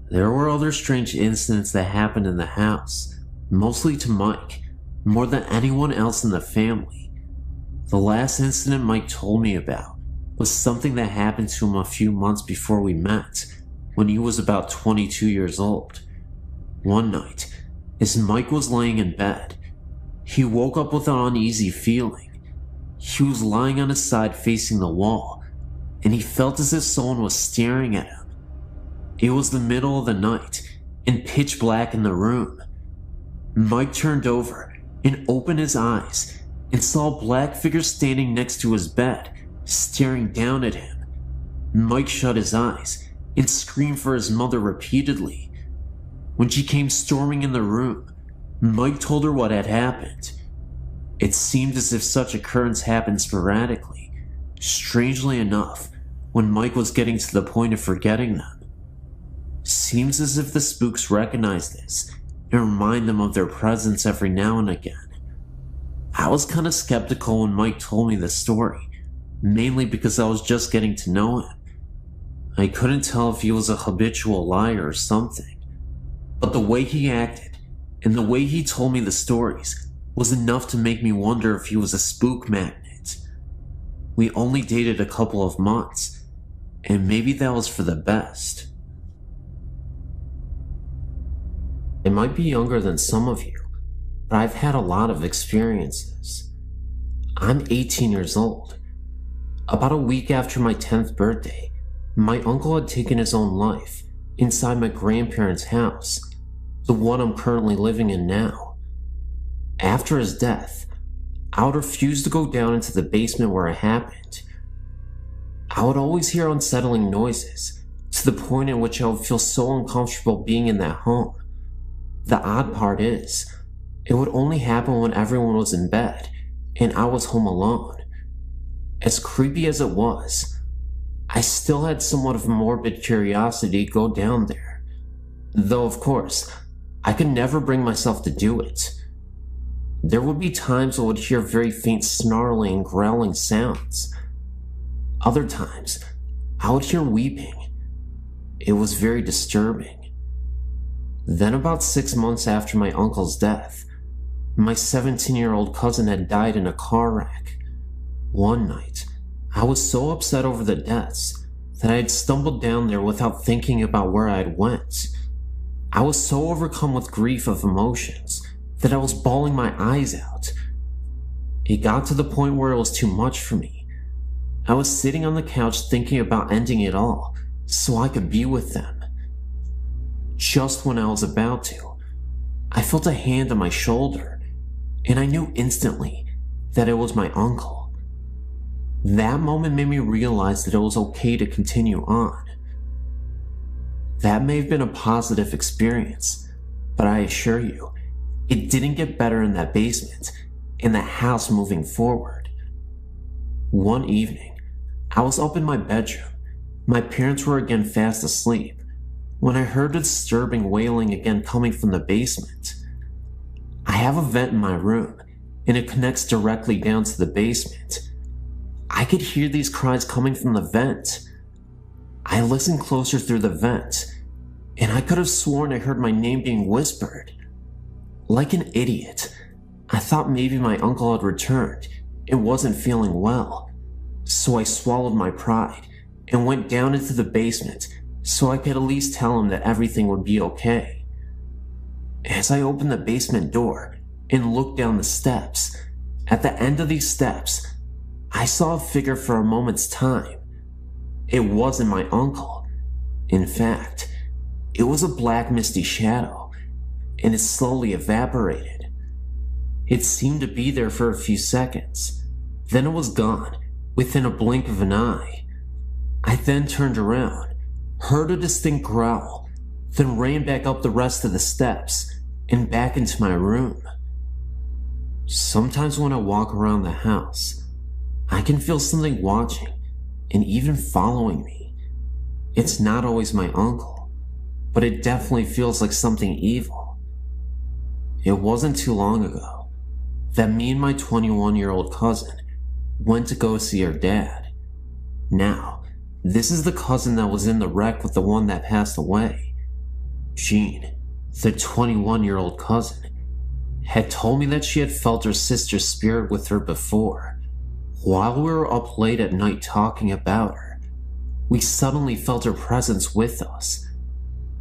There were other strange incidents that happened in the house, mostly to Mike, more than anyone else in the family. The last incident Mike told me about was something that happened to him a few months before we met, when he was about 22 years old. One night, as Mike was laying in bed, he woke up with an uneasy feeling. He was lying on his side facing the wall, and he felt as if someone was staring at him. It was the middle of the night, and pitch black in the room. Mike turned over and opened his eyes and saw a black figure standing next to his bed, staring down at him. Mike shut his eyes and screamed for his mother repeatedly. When she came storming in the room, Mike told her what had happened. It seemed as if such occurrence happened sporadically. Strangely enough, when Mike was getting to the point of forgetting them. Seems as if the spooks recognize this and remind them of their presence every now and again. I was kind of skeptical when Mike told me the story, mainly because I was just getting to know him. I couldn't tell if he was a habitual liar or something, but the way he acted and the way he told me the stories was enough to make me wonder if he was a spook magnet. We only dated a couple of months, and maybe that was for the best. I might be younger than some of you, but I've had a lot of experiences. I'm 18 years old. About a week after my 10th birthday, my uncle had taken his own life inside my grandparents' house, the one I'm currently living in now. After his death, I would refuse to go down into the basement where it happened. I would always hear unsettling noises, to the point in which I would feel so uncomfortable being in that home. The odd part is, it would only happen when everyone was in bed, and I was home alone. As creepy as it was, I still had somewhat of a morbid curiosity to go down there. Though, of course, I could never bring myself to do it. There would be times I would hear very faint snarling and growling sounds. Other times, I would hear weeping. It was very disturbing. Then about 6 months after my uncle's death, my 17-year-old cousin had died in a car wreck. One night, I was so upset over the deaths that I had stumbled down there without thinking about where I had went. I was so overcome with grief of emotions that I was bawling my eyes out. It got to the point where it was too much for me. I was sitting on the couch thinking about ending it all so I could be with them. Just when I was about to, I felt a hand on my shoulder, and I knew instantly that it was my uncle. That moment made me realize that it was okay to continue on. That may have been a positive experience, but I assure you, it didn't get better in that basement, in that house moving forward. One evening, I was up in my bedroom. My parents were again fast asleep when I heard a disturbing wailing again coming from the basement. I have a vent in my room, and it connects directly down to the basement. I could hear these cries coming from the vent. I listened closer through the vent, and I could have sworn I heard my name being whispered. Like an idiot, I thought maybe my uncle had returned and wasn't feeling well, so I swallowed my pride and went down into the basement so I could at least tell him that everything would be okay. As I opened the basement door and looked down the steps, at the end of these steps, I saw a figure for a moment's time. It wasn't my uncle. In fact, it was a black misty shadow, and it slowly evaporated. It seemed to be there for a few seconds, then it was gone within a blink of an eye. I then turned around, heard a distinct growl, then ran back up the rest of the steps and back into my room. Sometimes when I walk around the house, I can feel something watching and even following me. It's not always my uncle, but it definitely feels like something evil. It wasn't too long ago that me and my 21-year-old cousin went to go see her dad. Now, this is the cousin that was in the wreck with the one that passed away. Jean, the 21-year-old cousin, had told me that she had felt her sister's spirit with her before. While we were up late at night talking about her, we suddenly felt her presence with us.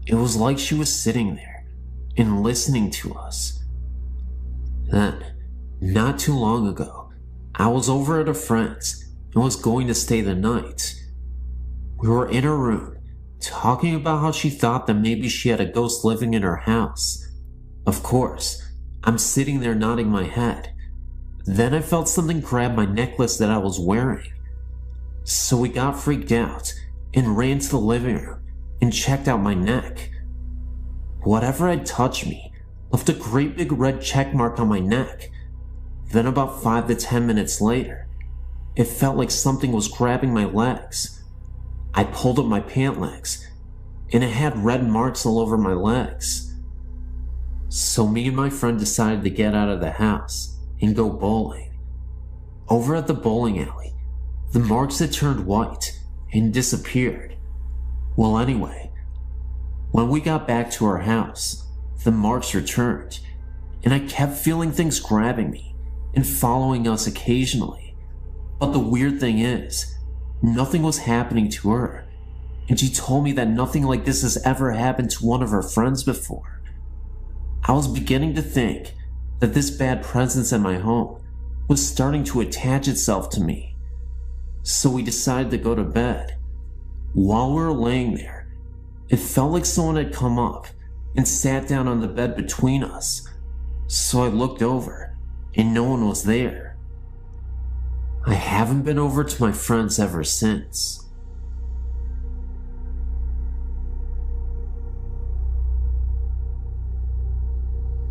It was like she was sitting there and listening to us. Then, not too long ago, I was over at a friend's and was going to stay the night. We were in her room, talking about how she thought that maybe she had a ghost living in her house. Of course, I'm sitting there nodding my head. Then I felt something grab my necklace that I was wearing. So we got freaked out and ran to the living room and checked out my neck. Whatever had touched me left a great big red check mark on my neck. Then about 5 to 10 minutes later, it felt like something was grabbing my legs. I pulled up my pant legs, and it had red marks all over my legs. So me and my friend decided to get out of the house and go bowling. Over at the bowling alley, the marks had turned white and disappeared. Well, anyway, when we got back to our house, the marks returned, and I kept feeling things grabbing me and following us occasionally. But the weird thing is, nothing was happening to her, and she told me that nothing like this has ever happened to one of her friends before. I was beginning to think that this bad presence at my home was starting to attach itself to me. So we decided to go to bed. While we were laying there, it felt like someone had come up and sat down on the bed between us. So I looked over, and no one was there. I haven't been over to my friend's ever since.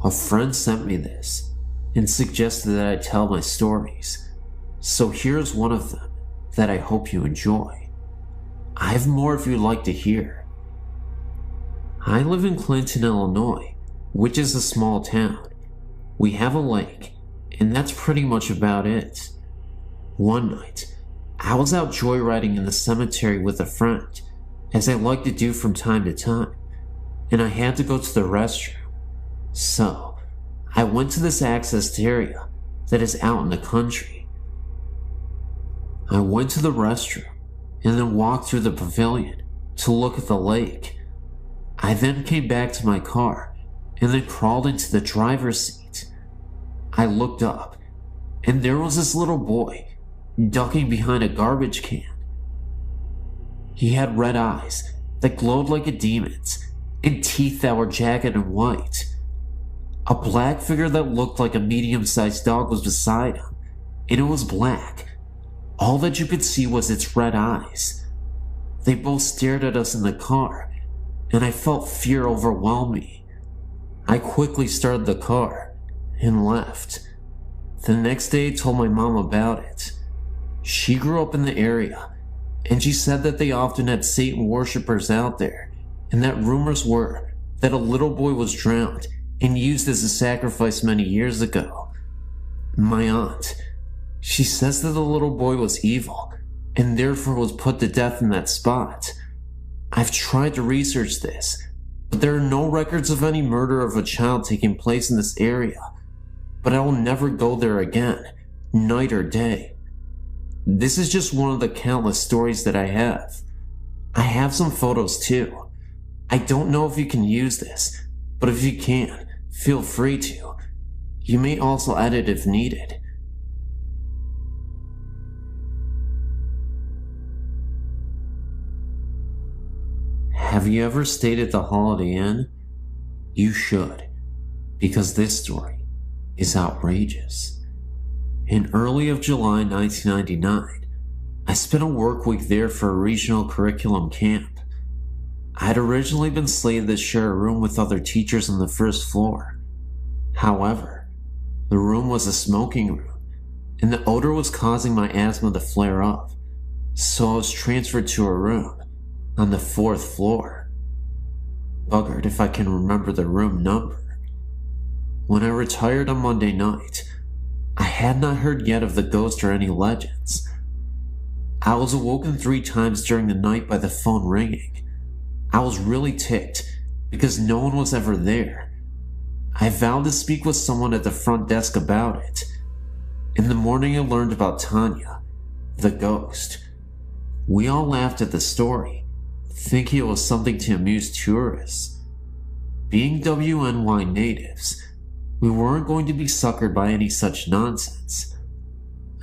A friend sent me this and suggested that I tell my stories, so here's one of them that I hope you enjoy. I have more if you'd like to hear. I live in Clinton, Illinois, which is a small town. We have a lake, and that's pretty much about it. One night, I was out joyriding in the cemetery with a friend, as I like to do from time to time, and I had to go to the restroom. So, I went to this accessed area that is out in the country. I went to the restroom and then walked through the pavilion to look at the lake. I then came back to my car and then crawled into the driver's seat. I looked up, and there was this little boy ducking behind a garbage can. He had red eyes that glowed like a demon's and teeth that were jagged and white. A black figure that looked like a medium-sized dog was beside him, and it was black. All that you could see was its red eyes. They both stared at us in the car, and I felt fear overwhelm me. I quickly started the car and left. The next day I told my mom about it. She grew up in the area, and she said that they often had Satan worshippers out there, and that rumors were that a little boy was drowned and used as a sacrifice many years ago. My aunt, she says that the little boy was evil, and therefore was put to death in that spot. I've tried to research this, but there are no records of any murder of a child taking place in this area. But I will never go there again, night or day. This is just one of the countless stories that I have. I have some photos too. I don't know if you can use this, but if you can, feel free to. You may also edit if needed. Have you ever stayed at the Holiday Inn? You should, because this story is outrageous. In early of July 1999, I spent a work week there for a regional curriculum camp. I had originally been slated to share a room with other teachers on the first floor. However, the room was a smoking room, and the odor was causing my asthma to flare up, so I was transferred to a room on the 4th floor. Buggered if I can remember the room number. When I retired on Monday night, I had not heard yet of the ghost or any legends. I was awoken 3 times during the night by the phone ringing. I was really ticked because no one was ever there. I vowed to speak with someone at the front desk about it. In the morning I learned about Tanya, the ghost. We all laughed at the story, thinking it was something to amuse tourists. Being WNY natives, we weren't going to be suckered by any such nonsense.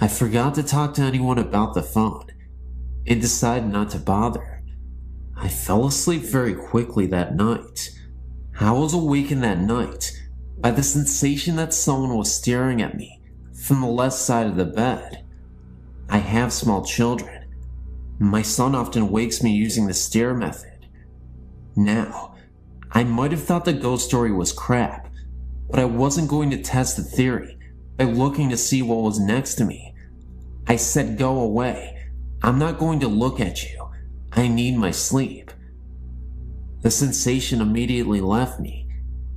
I forgot to talk to anyone about the phone and decided not to bother. I fell asleep very quickly that night. I was awakened that night by the sensation that someone was staring at me from the left side of the bed. I have small children. My son often wakes me using the stare method. Now, I might have thought the ghost story was crap, but I wasn't going to test the theory by looking to see what was next to me. I said, "Go away. I'm not going to look at you. I need my sleep." The sensation immediately left me,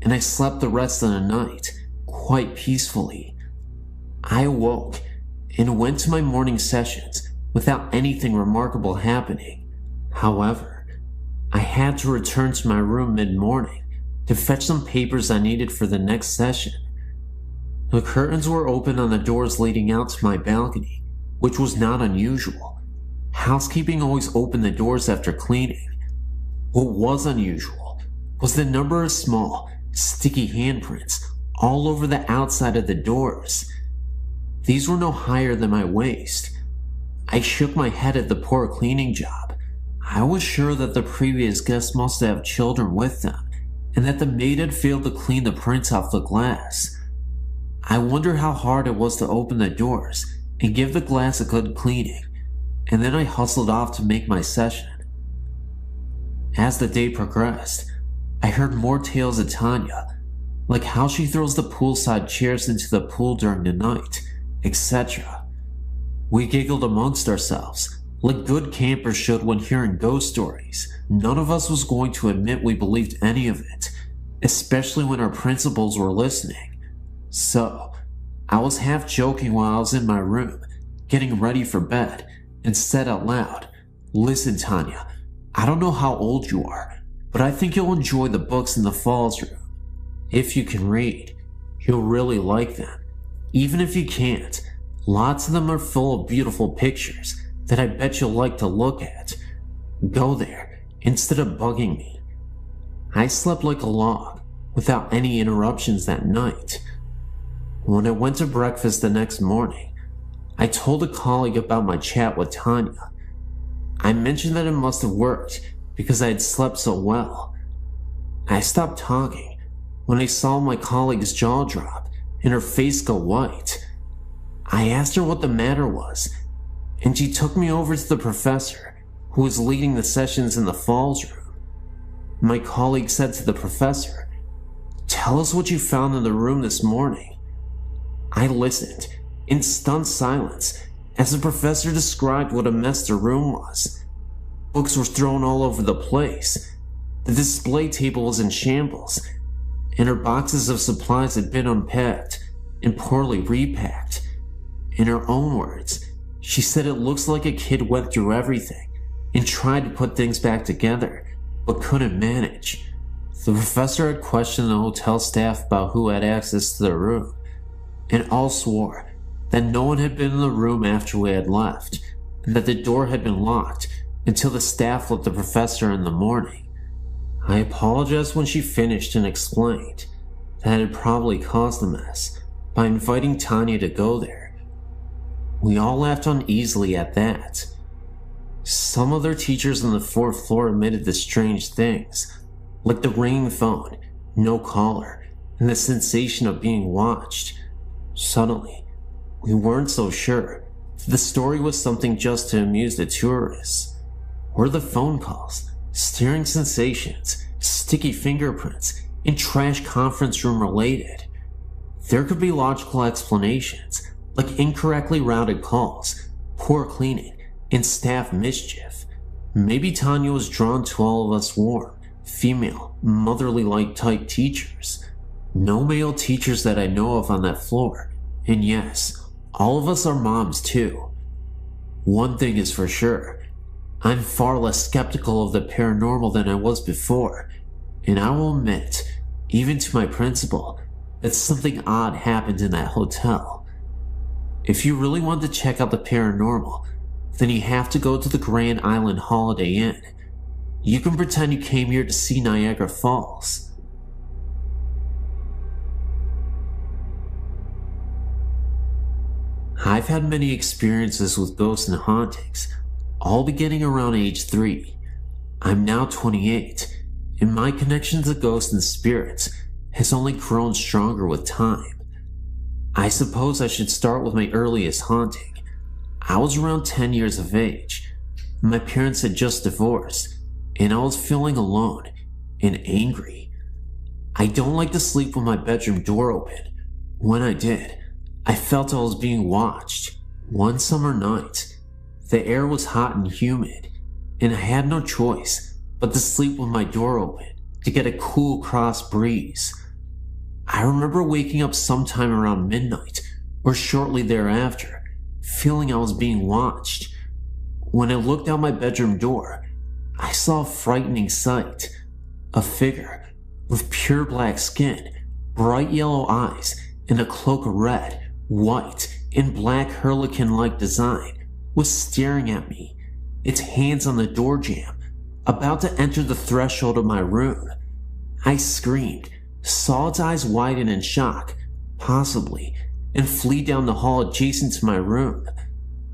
and I slept the rest of the night quite peacefully. I awoke and went to my morning sessions without anything remarkable happening. However, I had to return to my room mid-morning to fetch some papers I needed for the next session. The curtains were open on the doors leading out to my balcony, which was not unusual. Housekeeping always opened the doors after cleaning. What was unusual was the number of small, sticky handprints all over the outside of the doors. These were no higher than my waist. I shook my head at the poor cleaning job. I was sure that the previous guests must have children with them, and that the maid had failed to clean the prints off the glass. I wonder how hard it was to open the doors and give the glass a good cleaning, and then I hustled off to make my session. As the day progressed, I heard more tales of Tanya, like how she throws the poolside chairs into the pool during the night, etc. We giggled amongst ourselves, like good campers should when hearing ghost stories. None of us was going to admit we believed any of it, especially when our principals were listening. So, I was half joking while I was in my room, getting ready for bed, and said out loud, "Listen, Tanya, I don't know how old you are, but I think you'll enjoy the books in the Falls room. If you can read, you'll really like them. Even if you can't, lots of them are full of beautiful pictures that I bet you'll like to look at. Go there instead of bugging me." I slept like a log without any interruptions that night. When I went to breakfast the next morning, I told a colleague about my chat with Tanya. I mentioned that it must have worked because I had slept so well. I stopped talking when I saw my colleague's jaw drop and her face go white. I asked her what the matter was, and she took me over to the professor who was leading the sessions in the Falls room. My colleague said to the professor, "Tell us what you found in the room this morning." I listened in stunned silence as the professor described what a mess the room was. Books were thrown all over the place. The display table was in shambles, and her boxes of supplies had been unpacked and poorly repacked. In her own words, she said it looks like a kid went through everything and tried to put things back together, but couldn't manage. The professor had questioned the hotel staff about who had access to the room, and all swore that no one had been in the room after we had left, and that the door had been locked until the staff let the professor in the morning. I apologized when she finished and explained that it had probably caused the mess by inviting Tanya to go there. We all laughed uneasily at that. Some other teachers on the fourth floor admitted the strange things, like the ringing phone, no caller, and the sensation of being watched. Suddenly, we weren't so sure if the story was something just to amuse the tourists. Were the phone calls, stirring sensations, sticky fingerprints, and trash conference room related? There could be logical explanations, like incorrectly routed calls, poor cleaning, and staff mischief. Maybe Tanya was drawn to all of us warm, female, motherly-like type teachers. No male teachers that I know of on that floor, and yes, all of us are moms too. One thing is for sure, I'm far less skeptical of the paranormal than I was before, and I will admit, even to my principal, that something odd happened in that hotel. If you really want to check out the paranormal, then you have to go to the Grand Island Holiday Inn. You can pretend you came here to see Niagara Falls. I've had many experiences with ghosts and hauntings, all beginning around age 3. I'm now 28, and my connection to ghosts and spirits has only grown stronger with time. I suppose I should start with my earliest haunting. I was around 10 years of age. My parents had just divorced, and I was feeling alone and angry. I don't like to sleep with my bedroom door open. When I did, I felt I was being watched. One summer night, the air was hot and humid, and I had no choice but to sleep with my door open to get a cool cross breeze. I remember waking up sometime around midnight or shortly thereafter, feeling I was being watched. When I looked out my bedroom door, I saw a frightening sight. A figure with pure black skin, bright yellow eyes, and a cloak of red, white, and black harlequin-like design was staring at me, its hands on the door jamb, about to enter the threshold of my room. I screamed, saw its eyes widen in shock, possibly, and flee down the hall adjacent to my room.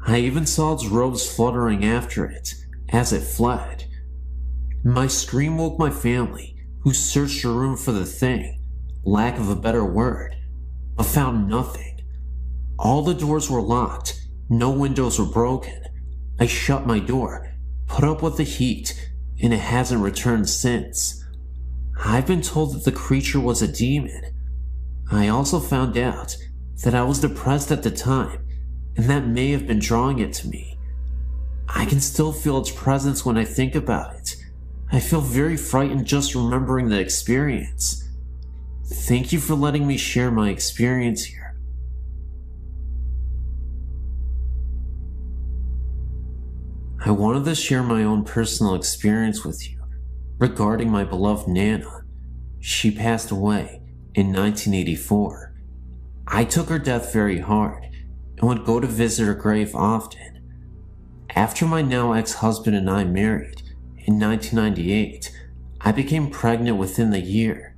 I even saw its robes fluttering after it as it fled. My scream woke my family, who searched the room for the thing, lack of a better word, but found nothing. All the doors were locked, no windows were broken. I shut my door, put up with the heat, and it hasn't returned since. I've been told that the creature was a demon. I also found out that I was depressed at the time, and that may have been drawing it to me. I can still feel its presence when I think about it. I feel very frightened just remembering the experience. Thank you for letting me share my experience here. I wanted to share my own personal experience with you regarding my beloved Nana. She passed away in 1984. I took her death very hard and would go to visit her grave often. After my now ex-husband and I married in 1998, I became pregnant within the year.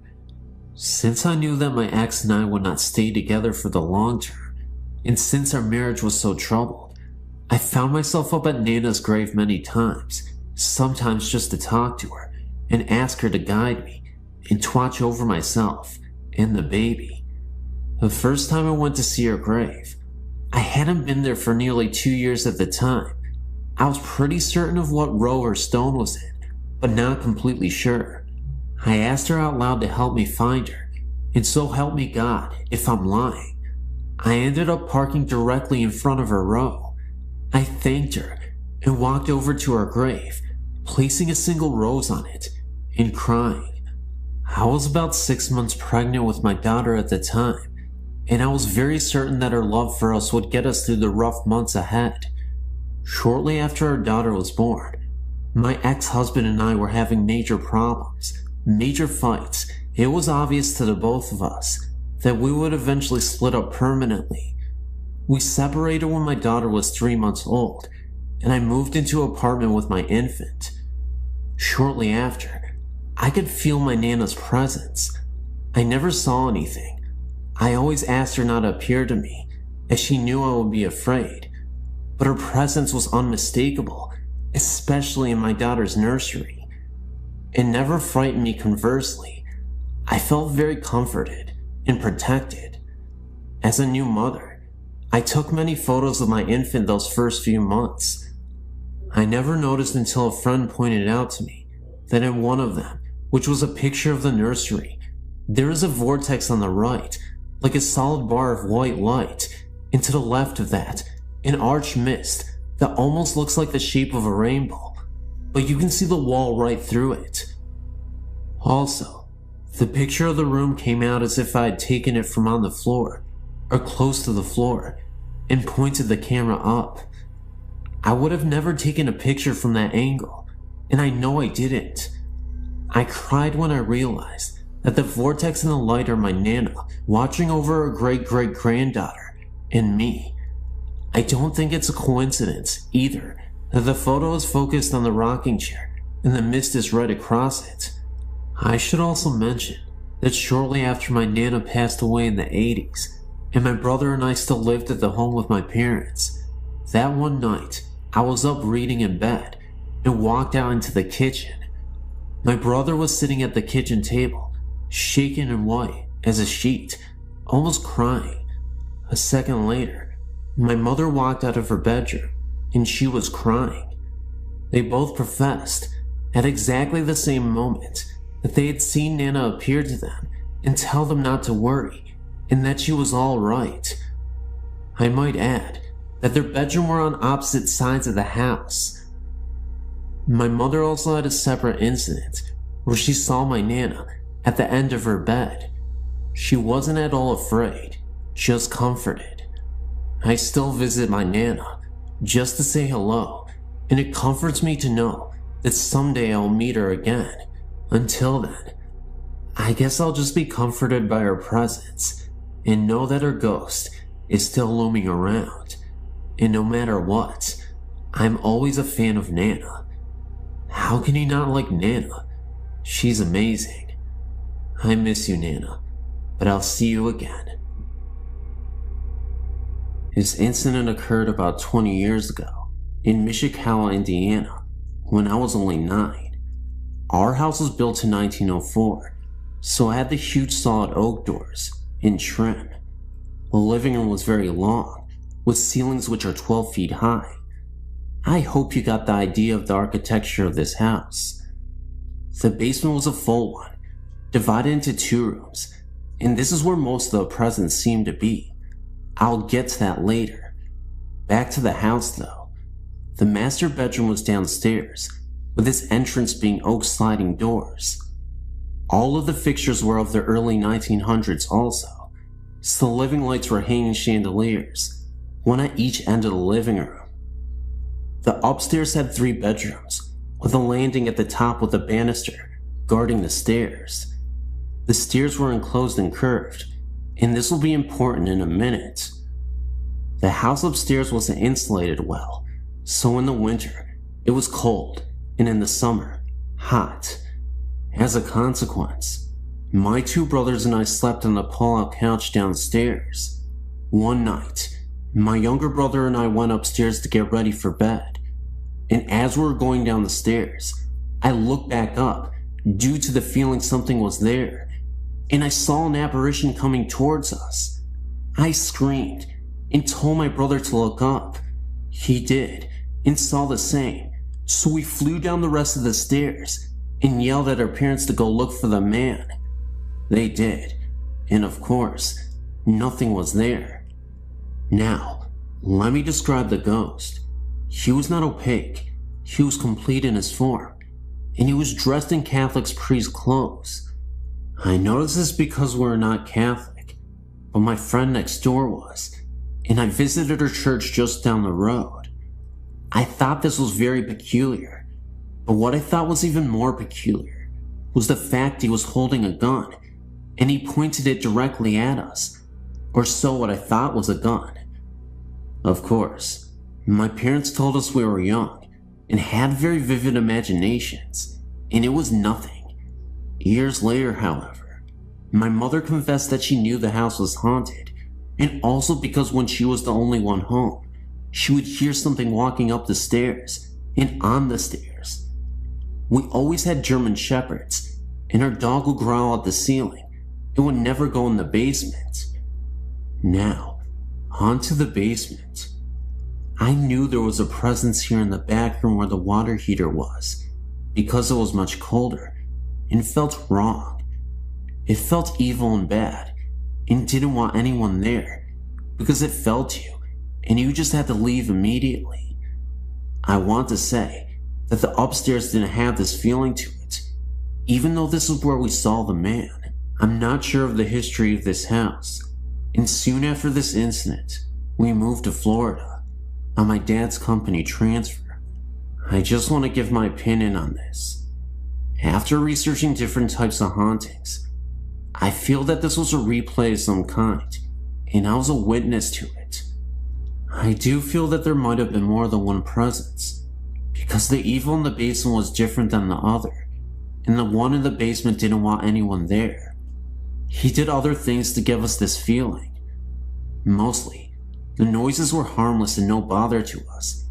Since I knew that my ex and I would not stay together for the long term, and since our marriage was so troubled, I found myself up at Nana's grave many times, sometimes just to talk to her and ask her to guide me and to watch over myself and the baby. The first time I went to see her grave, I hadn't been there for nearly 2 years at the time. I was pretty certain of what row her stone was in, but not completely sure. I asked her out loud to help me find her, and so help me God if I'm lying. I ended up parking directly in front of her row. I thanked her and walked over to her grave, placing a single rose on it and crying. I was about 6 months pregnant with my daughter at the time, and I was very certain that her love for us would get us through the rough months ahead. Shortly after our daughter was born, My ex-husband and I were having major problems, major fights. It was obvious to the both of us that we would eventually split up permanently. We separated when my daughter was 3 months old, and I moved into an apartment with my infant. Shortly after, I could feel my Nana's presence. I never saw anything. I always asked her not to appear to me, as she knew I would be afraid. But her presence was unmistakable, especially in my daughter's nursery. It never frightened me. Conversely, I felt very comforted and protected. As a new mother, I took many photos of my infant those first few months. I never noticed until a friend pointed out to me that in one of them, which was a picture of the nursery, there is a vortex on the right, like a solid bar of white light, and to the left of that, an arched mist that almost looks like the shape of a rainbow, but you can see the wall right through it. Also, the picture of the room came out as if I had taken it from on the floor, or close to the floor, and pointed the camera up. I would have never taken a picture from that angle, and I know I didn't. I cried when I realized that the vortex and the light are my Nana watching over her great-great-granddaughter and me. I don't think it's a coincidence, either, that the photo is focused on the rocking chair and the mist is right across it. I should also mention that shortly after my Nana passed away in the 80s, and my brother and I still lived at the home with my parents, that one night, I was up reading in bed and walked out into the kitchen. My brother was sitting at the kitchen table, shaken and white as a sheet, almost crying. A second later, my mother walked out of her bedroom and she was crying. They both professed, at exactly the same moment, that they had seen Nana appear to them and tell them not to worry and that she was all right. I might add that their bedrooms were on opposite sides of the house. My mother also had a separate incident where she saw my Nana at the end of her bed. She wasn't at all afraid, just comforted. I still visit my Nana just to say hello, and it comforts me to know that someday I'll meet her again. Until then, I guess I'll just be comforted by her presence and know that her ghost is still looming around. And no matter what, I'm always a fan of Nana. How can you not like Nana? She's amazing. I miss you, Nana, but I'll see you again. This incident occurred about 20 years ago in Mishikawa, Indiana, when I was only 9. Our house was built in 1904, so I had the huge solid oak doors and trim. The living room was very long, with ceilings which are 12 feet high. I hope you got the idea of the architecture of this house. The basement was a full one, divided into 2 rooms, and this is where most of the presents seem to be. I'll get to that later. Back to the house though. The master bedroom was downstairs, with its entrance being oak sliding doors. All of the fixtures were of the early 1900s also, so the living lights were hanging chandeliers, one at each end of the living room. The upstairs had 3 bedrooms, with a landing at the top with a banister guarding the stairs. The stairs were enclosed and curved, and this will be important in a minute. The house upstairs wasn't insulated well, so in the winter, it was cold, and in the summer, hot. As a consequence, my 2 brothers and I slept on the pull-out couch downstairs. One night, my younger brother and I went upstairs to get ready for bed, and as we were going down the stairs, I looked back up due to the feeling something was there, and I saw an apparition coming towards us. I screamed and told my brother to look up. He did, and saw the same, so we flew down the rest of the stairs and yelled at our parents to go look for the man. They did, and of course, nothing was there. Now, let me describe the ghost. He was not opaque, he was complete in his form, and he was dressed in Catholic priest clothes. I noticed this because we're not Catholic, but my friend next door was, and I visited her church just down the road. I thought this was very peculiar, But what I thought was even more peculiar was the fact he was holding a gun, and he pointed it directly at us, or so what I thought was a gun. Of course, my parents told us we were young and had very vivid imaginations, and it was nothing. Years later, however, my mother confessed that she knew the house was haunted, and also because when she was the only one home, she would hear something walking up the stairs and on the stairs. We always had German shepherds, and our dog would growl at the ceiling. It would never go in the basement. Now, onto the basement. I knew there was a presence here in the back room where the water heater was, because it was much colder, and felt wrong. It felt evil and bad, and didn't want anyone there, because it felt you, and you just had to leave immediately. I want to say that the upstairs didn't have this feeling to it, even though this is where we saw the man. I'm not sure of the history of this house, and soon after this incident, we moved to Florida on my dad's company transfer. I just want to give my opinion on this. After researching different types of hauntings, I feel that this was a replay of some kind, and I was a witness to it. I do feel that there might have been more than one presence, because the evil in the basement was different than the other, and the one in the basement didn't want anyone there. He did other things to give us this feeling. Mostly, the noises were harmless and no bother to us,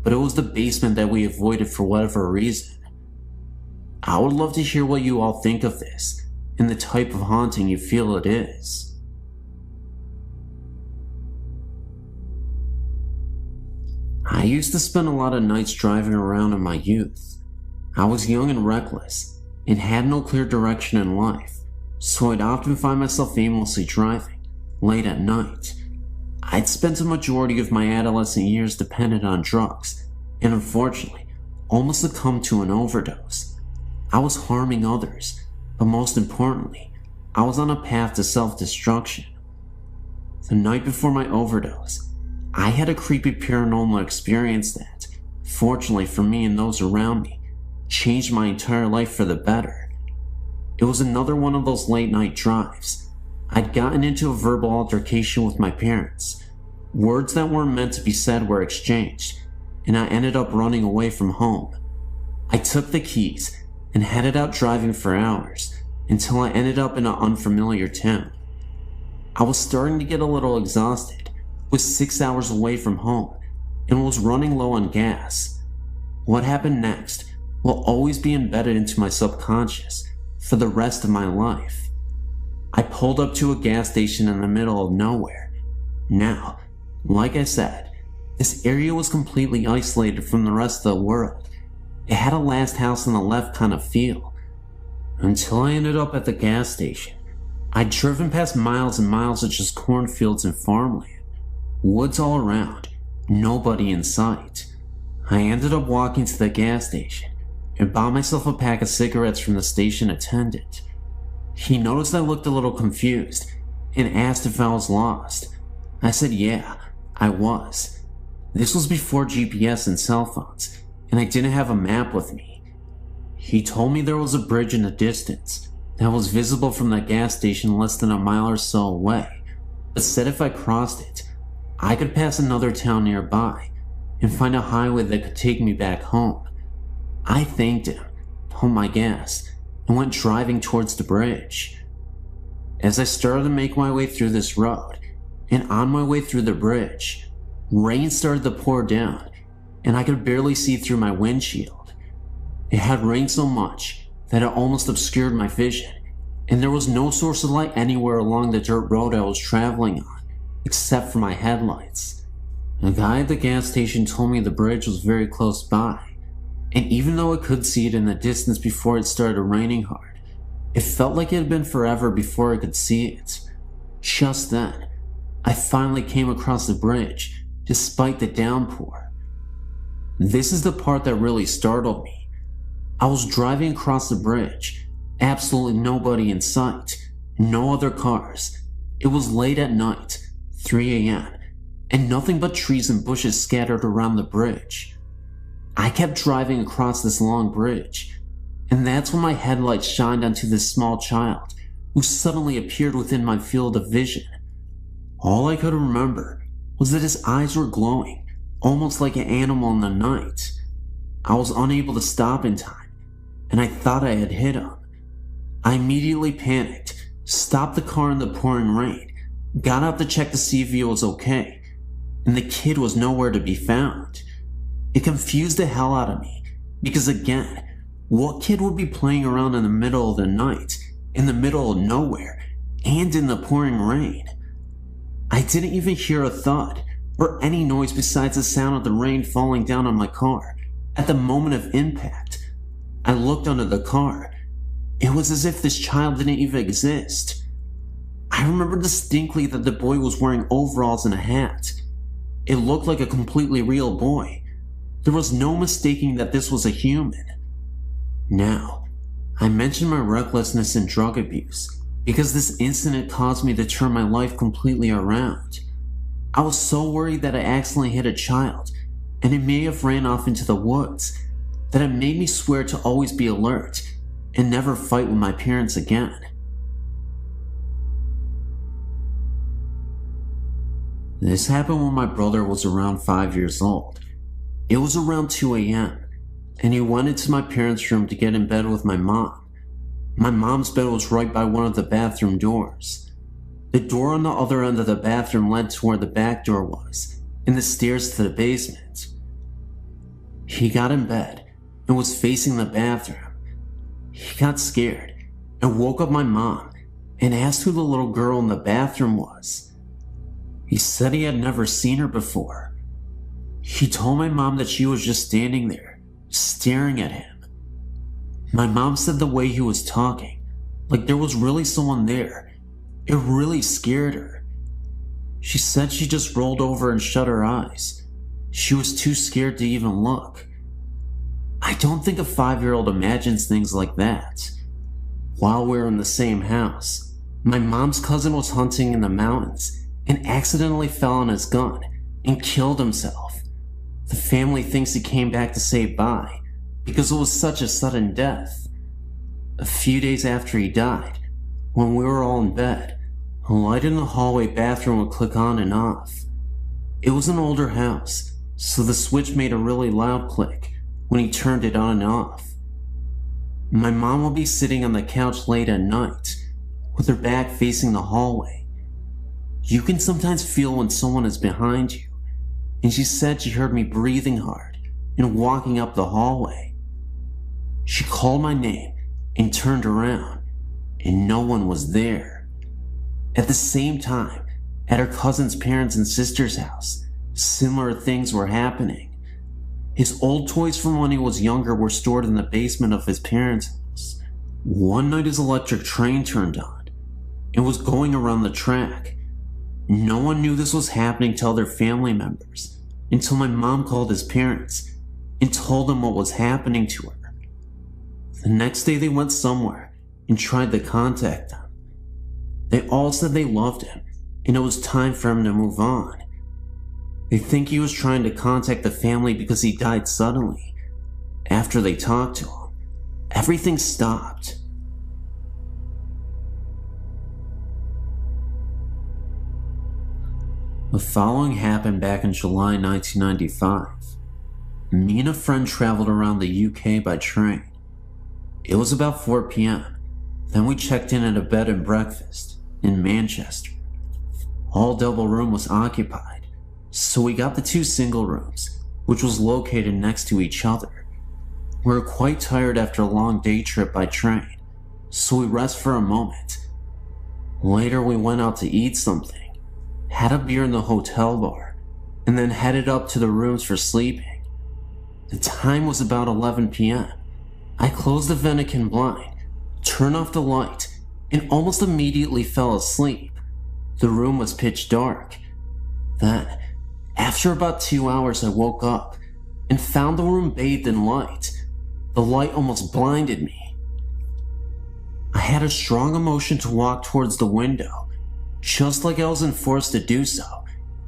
but it was the basement that we avoided for whatever reason. I would love to hear what you all think of this, and the type of haunting you feel it is. I used to spend a lot of nights driving around in my youth. I was young and reckless, and had no clear direction in life, so I'd often find myself aimlessly driving, late at night. I'd spent a majority of my adolescent years dependent on drugs, and unfortunately, almost succumbed to an overdose. I was harming others, but most importantly, I was on a path to self-destruction. The night before my overdose, I had a creepy paranormal experience that, fortunately for me and those around me, changed my entire life for the better. It was another one of those late night drives. I'd gotten into a verbal altercation with my parents. Words that weren't meant to be said were exchanged, and I ended up running away from home. I took the keys and headed out driving for hours until I ended up in an unfamiliar town. I was starting to get a little exhausted, was 6 hours away from home, and was running low on gas. What happened next will always be embedded into my subconscious for the rest of my life. I pulled up to a gas station in the middle of nowhere. Now, like I said, this area was completely isolated from the rest of the world. It had a last house on the left kind of feel. Until I ended up at the gas station. I'd driven past miles and miles of just cornfields and farmland. Woods all around, nobody in sight. I ended up walking to the gas station and bought myself a pack of cigarettes from the station attendant. He noticed I looked a little confused and asked if I was lost. I said yeah, I was. This was before GPS and cell phones, and I didn't have a map with me. He told me there was a bridge in the distance that was visible from the gas station less than a mile or so away, but said if I crossed it, I could pass another town nearby and find a highway that could take me back home. I thanked him, pumped my gas, and went driving towards the bridge. As I started to make my way through this road, and on my way through the bridge, rain started to pour down, and I could barely see through my windshield. It had rained so much that it almost obscured my vision, and there was no source of light anywhere along the dirt road I was traveling on, except for my headlights. The guy at the gas station told me the bridge was very close by, and even though I could see it in the distance before it started raining hard, it felt like it had been forever before I could see it. Just then, I finally came across the bridge, despite the downpour. This is the part that really startled me. I was driving across the bridge, absolutely nobody in sight, no other cars. It was late at night, 3 a.m., and nothing but trees and bushes scattered around the bridge. I kept driving across this long bridge, and that's when my headlights shined onto this small child who suddenly appeared within my field of vision. All I could remember was that his eyes were glowing, almost like an animal in the night. I was unable to stop in time, and I thought I had hit him. I immediately panicked, stopped the car in the pouring rain, got out to check to see if he was okay, and the kid was nowhere to be found. It confused the hell out of me, because again, what kid would be playing around in the middle of the night, in the middle of nowhere, and in the pouring rain? I didn't even hear a thud, or any noise besides the sound of the rain falling down on my car. At the moment of impact, I looked under the car. It was as if this child didn't even exist. I remember distinctly that the boy was wearing overalls and a hat. It looked like a completely real boy. There was no mistaking that this was a human. Now, I mentioned my recklessness and drug abuse because this incident caused me to turn my life completely around. I was so worried that I accidentally hit a child, and it may have ran off into the woods, that it made me swear to always be alert and never fight with my parents again. This happened when my brother was around 5 years old. It was around 2 a.m., and he went into my parents' room to get in bed with my mom. My mom's bed was right by one of the bathroom doors. The door on the other end of the bathroom led to where the back door was, and the stairs to the basement. He got in bed and was facing the bathroom. He got scared and woke up my mom and asked who the little girl in the bathroom was. He said he had never seen her before. He told my mom that she was just standing there, staring at him. My mom said the way he was talking, like there was really someone there, it really scared her. She said she just rolled over and shut her eyes. She was too scared to even look. I don't think a 5-year-old imagines things like that. While we were in the same house, my mom's cousin was hunting in the mountains and accidentally fell on his gun and killed himself. The family thinks he came back to say bye because it was such a sudden death. A few days after he died, when we were all in bed, a light in the hallway bathroom would click on and off. It was an older house, so the switch made a really loud click when he turned it on and off. My mom would be sitting on the couch late at night, with her back facing the hallway. You can sometimes feel when someone is behind you, and she said she heard me breathing hard and walking up the hallway. She called my name and turned around, and no one was there. At the same time, at her cousin's parents' and sister's house, similar things were happening. His old toys from when he was younger were stored in the basement of his parents' house. One night his electric train turned on. It was going around the track. No one knew this was happening to other family members until my mom called his parents and told them what was happening to her. The next day they went somewhere and tried to contact them. They all said they loved him and it was time for him to move on. They think he was trying to contact the family because he died suddenly. After they talked to him, everything stopped. The following happened back in July 1995. Me and a friend traveled around the UK by train. It was about 4 p.m. Then we checked in at a bed and breakfast in Manchester. All double room was occupied, so we got the 2 single rooms, which was located next to each other. We were quite tired after a long day trip by train, so we rest for a moment. Later we went out to eat something, had a beer in the hotel bar, and then headed up to the rooms for sleeping. The time was about 11 p.m. I closed the Vatican blind, turned off the light, and almost immediately fell asleep. The room was pitch dark. Then, after about 2 hours, I woke up and found the room bathed in light. The light almost blinded me. I had a strong emotion to walk towards the window, just like I was enforced to do so,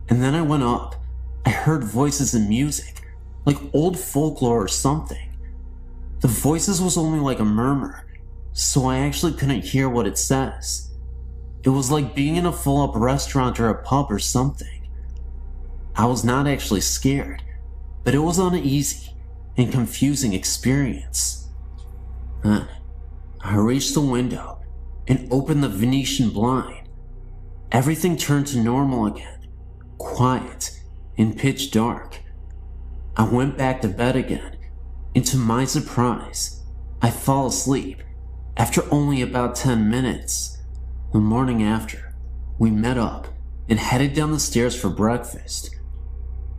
and then I went up. I heard voices and music, like old folklore or something. The voices was only like a murmur, so I actually couldn't hear what it says. It was like being in a full-up restaurant or a pub or something. I was not actually scared, but it was an uneasy and confusing experience. Then, I reached the window and opened the Venetian blind. Everything turned to normal again, quiet and pitch dark. I went back to bed again, and to my surprise, I fall asleep after only about 10 minutes. The morning after, we met up and headed down the stairs for breakfast.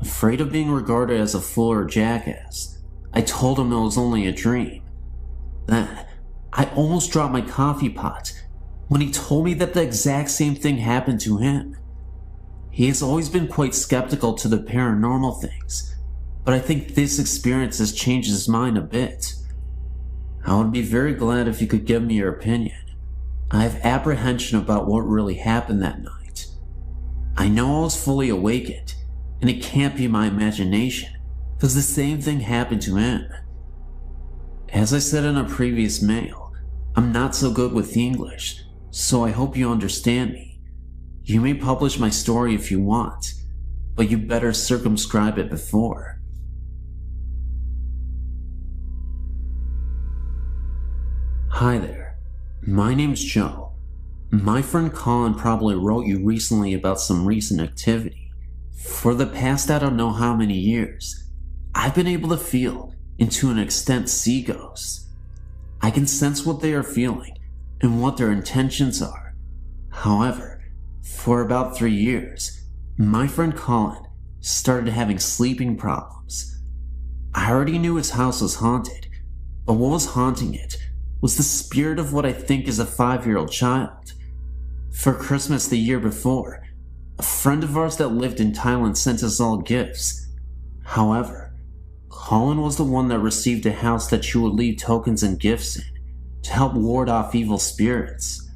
Afraid of being regarded as a fool or jackass, I told him it was only a dream. Then, I almost dropped my coffee pot when he told me that the exact same thing happened to him. He has always been quite skeptical to the paranormal things, but I think this experience has changed his mind a bit. I would be very glad if you could give me your opinion. I have apprehension about what really happened that night. I know I was fully awakened, and it can't be my imagination, because the same thing happened to him. As I said in a previous mail, I'm not so good with English, so I hope you understand me. You may publish my story if you want, but you better circumscribe it before. Hi there, my name's Joe. My friend Colin probably wrote you recently about some recent activity. For the past I don't know how many years, I've been able to feel, and to an extent see ghosts. I can sense what they are feeling and what their intentions are. However, for about 3 years, my friend Colin started having sleeping problems. I already knew his house was haunted, but what was haunting it was the spirit of what I think is a 5-year-old child. For Christmas the year before, a friend of ours that lived in Thailand sent us all gifts. However, Colin was the one that received a house that you would leave tokens and gifts in to help ward off evil spirits.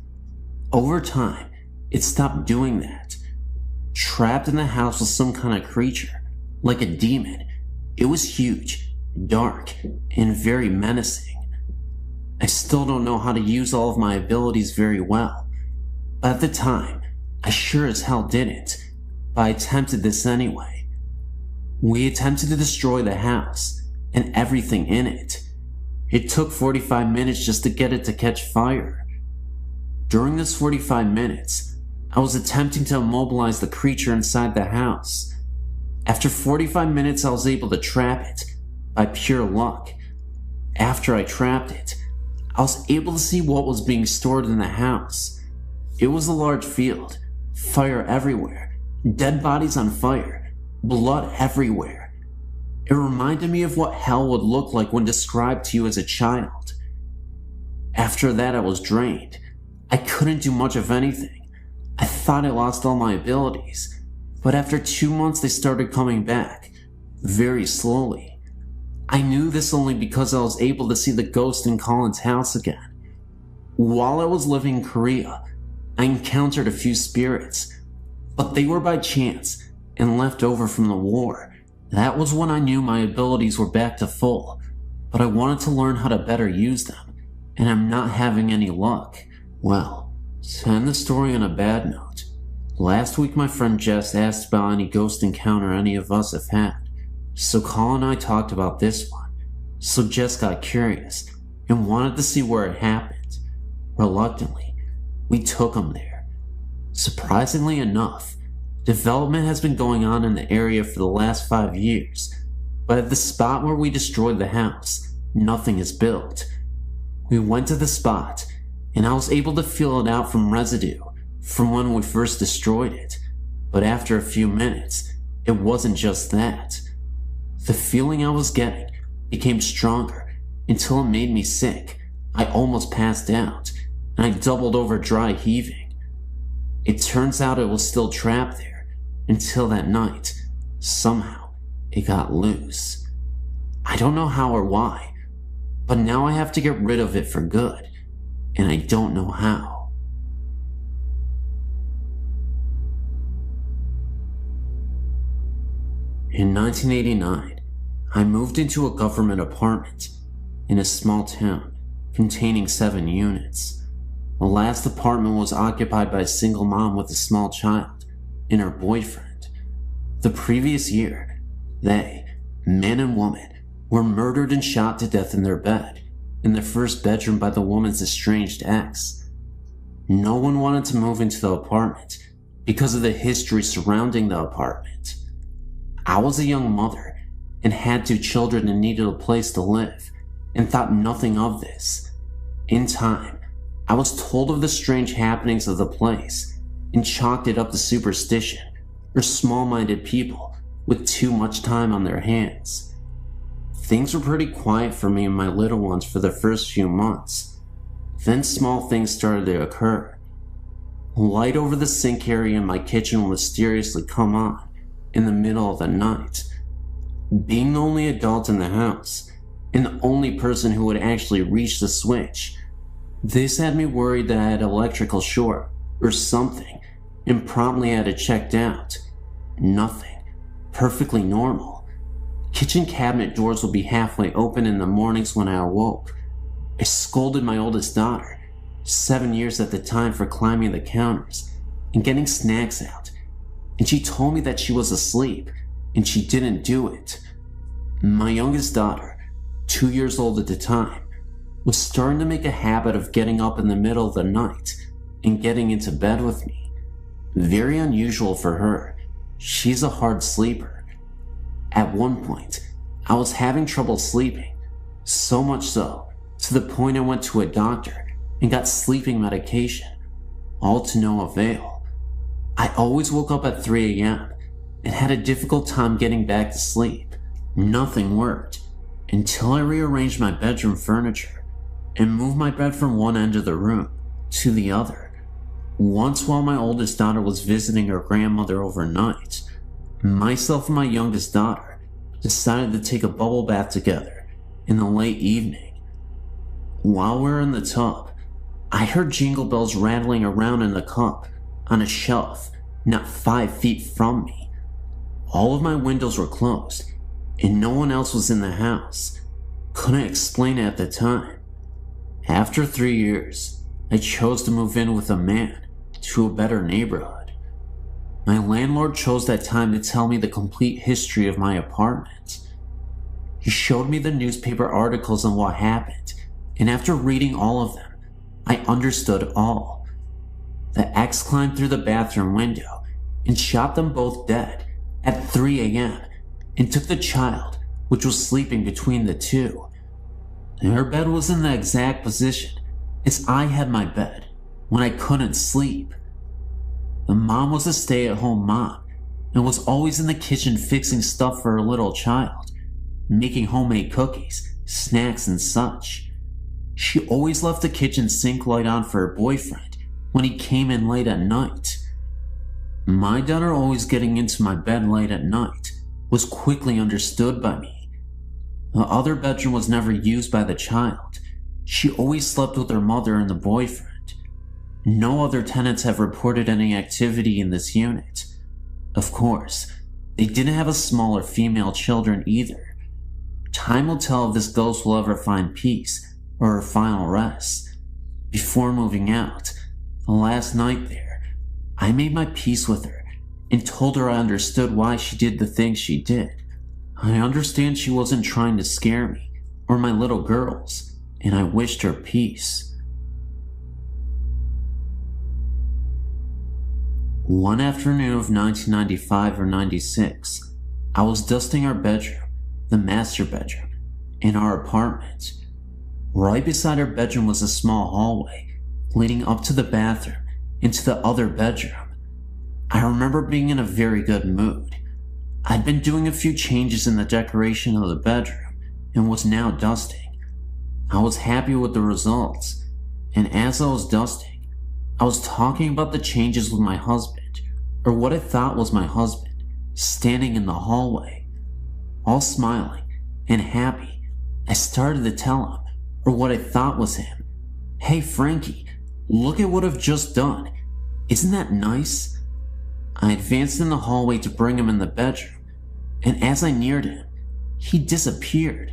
Over time, it stopped doing that. Trapped in the house was some kind of creature, like a demon. It was huge, dark, and very menacing. I still don't know how to use all of my abilities very well, but at the time, I sure as hell didn't, but I attempted this anyway. We attempted to destroy the house, and everything in it. It took 45 minutes just to get it to catch fire. During this 45 minutes, I was attempting to immobilize the creature inside the house. After 45 minutes, I was able to trap it, by pure luck. After I trapped it, I was able to see what was being stored in the house. It was a large field, fire everywhere, dead bodies on fire, blood everywhere. It reminded me of what hell would look like when described to you as a child. After that, I was drained. I couldn't do much of anything. I thought I lost all my abilities, but after 2 months they started coming back, very slowly. I knew this only because I was able to see the ghost in Colin's house again. While I was living in Korea, I encountered a few spirits, but they were by chance and left over from the war. That was when I knew my abilities were back to full, but I wanted to learn how to better use them, and I'm not having any luck. Well, to end the story on a bad note, last week my friend Jess asked about any ghost encounter any of us have had. So Colin and I talked about this one, so Jess got curious and wanted to see where it happened. Reluctantly, we took him there. Surprisingly enough, development has been going on in the area for the last 5 years, but at the spot where we destroyed the house, nothing is built. We went to the spot, and I was able to feel it out from residue from when we first destroyed it, but after a few minutes, it wasn't just that. The feeling I was getting became stronger until it made me sick. I almost passed out, and I doubled over dry heaving. It turns out it was still trapped there until that night. Somehow, it got loose. I don't know how or why, but now I have to get rid of it for good, and I don't know how. In 1989, I moved into a government apartment in a small town containing 7 units. The last apartment was occupied by a single mom with a small child and her boyfriend. The previous year, they, man and woman, were murdered and shot to death in their bed in the first bedroom by the woman's estranged ex. No one wanted to move into the apartment because of the history surrounding the apartment. I was a young mother and had 2 children and needed a place to live, and thought nothing of this. In time, I was told of the strange happenings of the place and chalked it up to superstition or small-minded people with too much time on their hands. Things were pretty quiet for me and my little ones for the first few months. Then small things started to occur. Light over the sink area in my kitchen will mysteriously come on in the middle of the night. Being the only adult in the house, and the only person who would actually reach the switch, this had me worried that I had an electrical short or something, and promptly had it checked out. Nothing. Perfectly normal. Kitchen cabinet doors would be halfway open in the mornings when I awoke. I scolded my oldest daughter, 7 years at the time, for climbing the counters and getting snacks out, and she told me that she was asleep and she didn't do it. My youngest daughter, 2 years old at the time, was starting to make a habit of getting up in the middle of the night and getting into bed with me. Very unusual for her. She's a hard sleeper. At one point, I was having trouble sleeping, so much so, to the point I went to a doctor and got sleeping medication, all to no avail. I always woke up at 3 a.m. and had a difficult time getting back to sleep. Nothing worked until I rearranged my bedroom furniture and moved my bed from one end of the room to the other. Once, while my oldest daughter was visiting her grandmother overnight, myself and my youngest daughter decided to take a bubble bath together in the late evening. While we were in the tub, I heard jingle bells rattling around in the cup on a shelf not 5 feet from me. All of my windows were closed and no one else was in the house. Couldn't explain it at the time. After 3 years, I chose to move in with a man to a better neighborhood. My landlord chose that time to tell me the complete history of my apartment. He showed me the newspaper articles on what happened, and after reading all of them, I understood all. The ex climbed through the bathroom window and shot them both dead at 3 a.m. and took the child, which was sleeping between the two. Her bed was in the exact position as I had my bed when I couldn't sleep. The mom was a stay-at-home mom and was always in the kitchen fixing stuff for her little child, making homemade cookies, snacks, and such. She always left the kitchen sink light on for her boyfriend when he came in late at night. My daughter always getting into my bed late at night was quickly understood by me. The other bedroom was never used by the child. She always slept with her mother and the boyfriend. No other tenants have reported any activity in this unit. Of course, they didn't have a smaller female children either. Time will tell if this ghost will ever find peace or her final rest. Before moving out, the last night there, I made my peace with her and told her I understood why she did the things she did. I understand she wasn't trying to scare me or my little girls, and I wished her peace. One afternoon of 1995 or 96, I was dusting our bedroom, the master bedroom, in our apartment. Right beside our bedroom was a small hallway leading up to the bathroom into the other bedroom. I remember being in a very good mood. I'd been doing a few changes in the decoration of the bedroom and was now dusting. I was happy with the results, and as I was dusting, I was talking about the changes with my husband, or what I thought was my husband, standing in the hallway. All smiling and happy, I started to tell him, or what I thought was him, "Hey Frankie, look at what I've just done. Isn't that nice?" I advanced in the hallway to bring him in the bedroom, and as I neared him, he disappeared.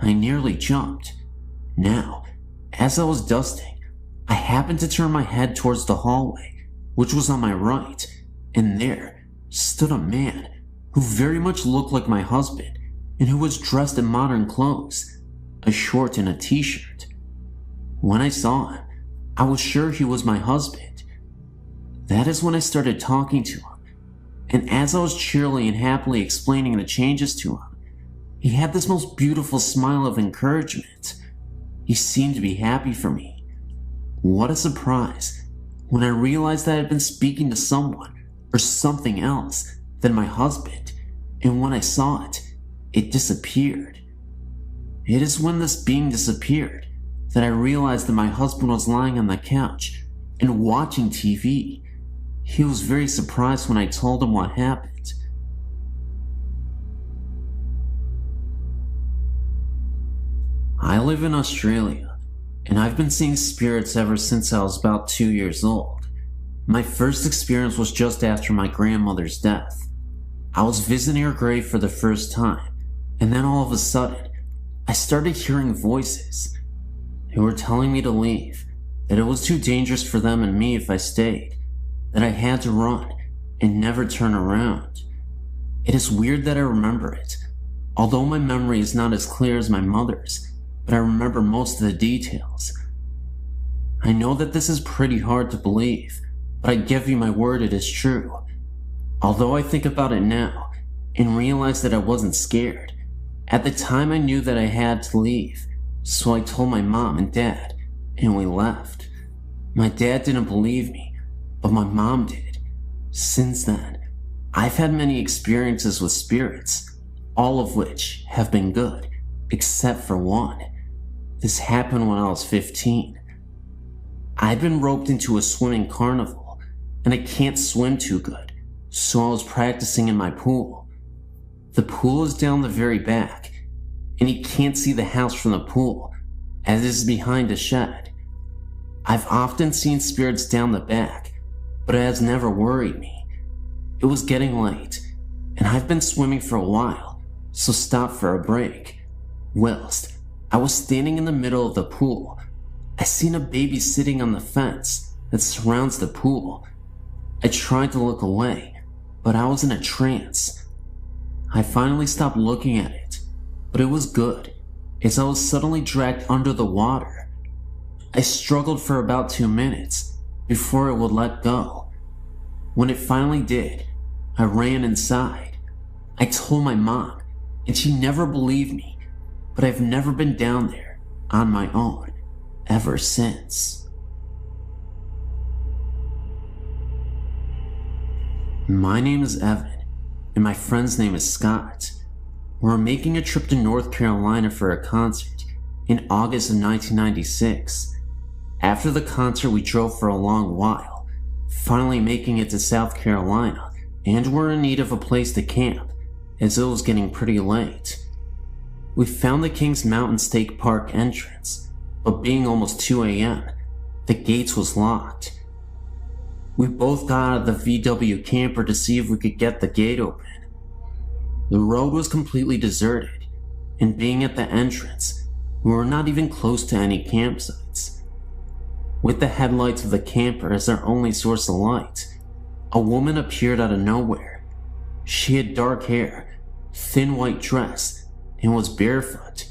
I nearly jumped. Now, as I was dusting, I happened to turn my head towards the hallway, which was on my right, and there stood a man who very much looked like my husband and who was dressed in modern clothes, a short and a t-shirt. When I saw him, I was sure he was my husband. That is when I started talking to him, and as I was cheerily and happily explaining the changes to him, he had this most beautiful smile of encouragement. He seemed to be happy for me. What a surprise when I realized that I had been speaking to someone or something else than my husband, and when I saw it, it disappeared. It is when this being disappeared that I realized that my husband was lying on the couch and watching TV. He was very surprised when I told him what happened. I live in Australia, and I've been seeing spirits ever since I was about 2 years old. My first experience was just after my grandmother's death. I was visiting her grave for the first time, and then all of a sudden, I started hearing voices. They were telling me to leave, that it was too dangerous for them and me if I stayed, that I had to run and never turn around. It is weird that I remember it, although my memory is not as clear as my mother's, but I remember most of the details. I know that this is pretty hard to believe, but I give you my word it is true. Although I think about it now and realize that I wasn't scared, at the time I knew that I had to leave, so I told my mom and dad, and we left. My dad didn't believe me, but my mom did. Since then, I've had many experiences with spirits, all of which have been good, except for one. This happened when I was 15. I'd been roped into a swimming carnival, and I can't swim too good, so I was practicing in my pool. The pool is down the very back, and you can't see the house from the pool, as it is behind a shed. I've often seen spirits down the back, but it has never worried me. It was getting late, and I've been swimming for a while, so stopped for a break. Whilst I was standing in the middle of the pool, I seen a baby sitting on the fence that surrounds the pool. I tried to look away, but I was in a trance. I finally stopped looking at it, but it was good, as I was suddenly dragged under the water. I struggled for about 2 minutes before it would let go. When it finally did, I ran inside. I told my mom, and she never believed me, but I've never been down there on my own ever since. My name is Evan, and my friend's name is Scott. We're making a trip to North Carolina for a concert in August of 1996. After the concert, we drove for a long while, finally making it to South Carolina, and were in need of a place to camp, as it was getting pretty late. We found the Kings Mountain State Park entrance, but being almost 2 a.m., the gates was locked. We both got out of the VW camper to see if we could get the gate open. The road was completely deserted, and being at the entrance, we were not even close to any campsites. With the headlights of the camper as our only source of light, a woman appeared out of nowhere. She had dark hair, thin white dress, and was barefoot.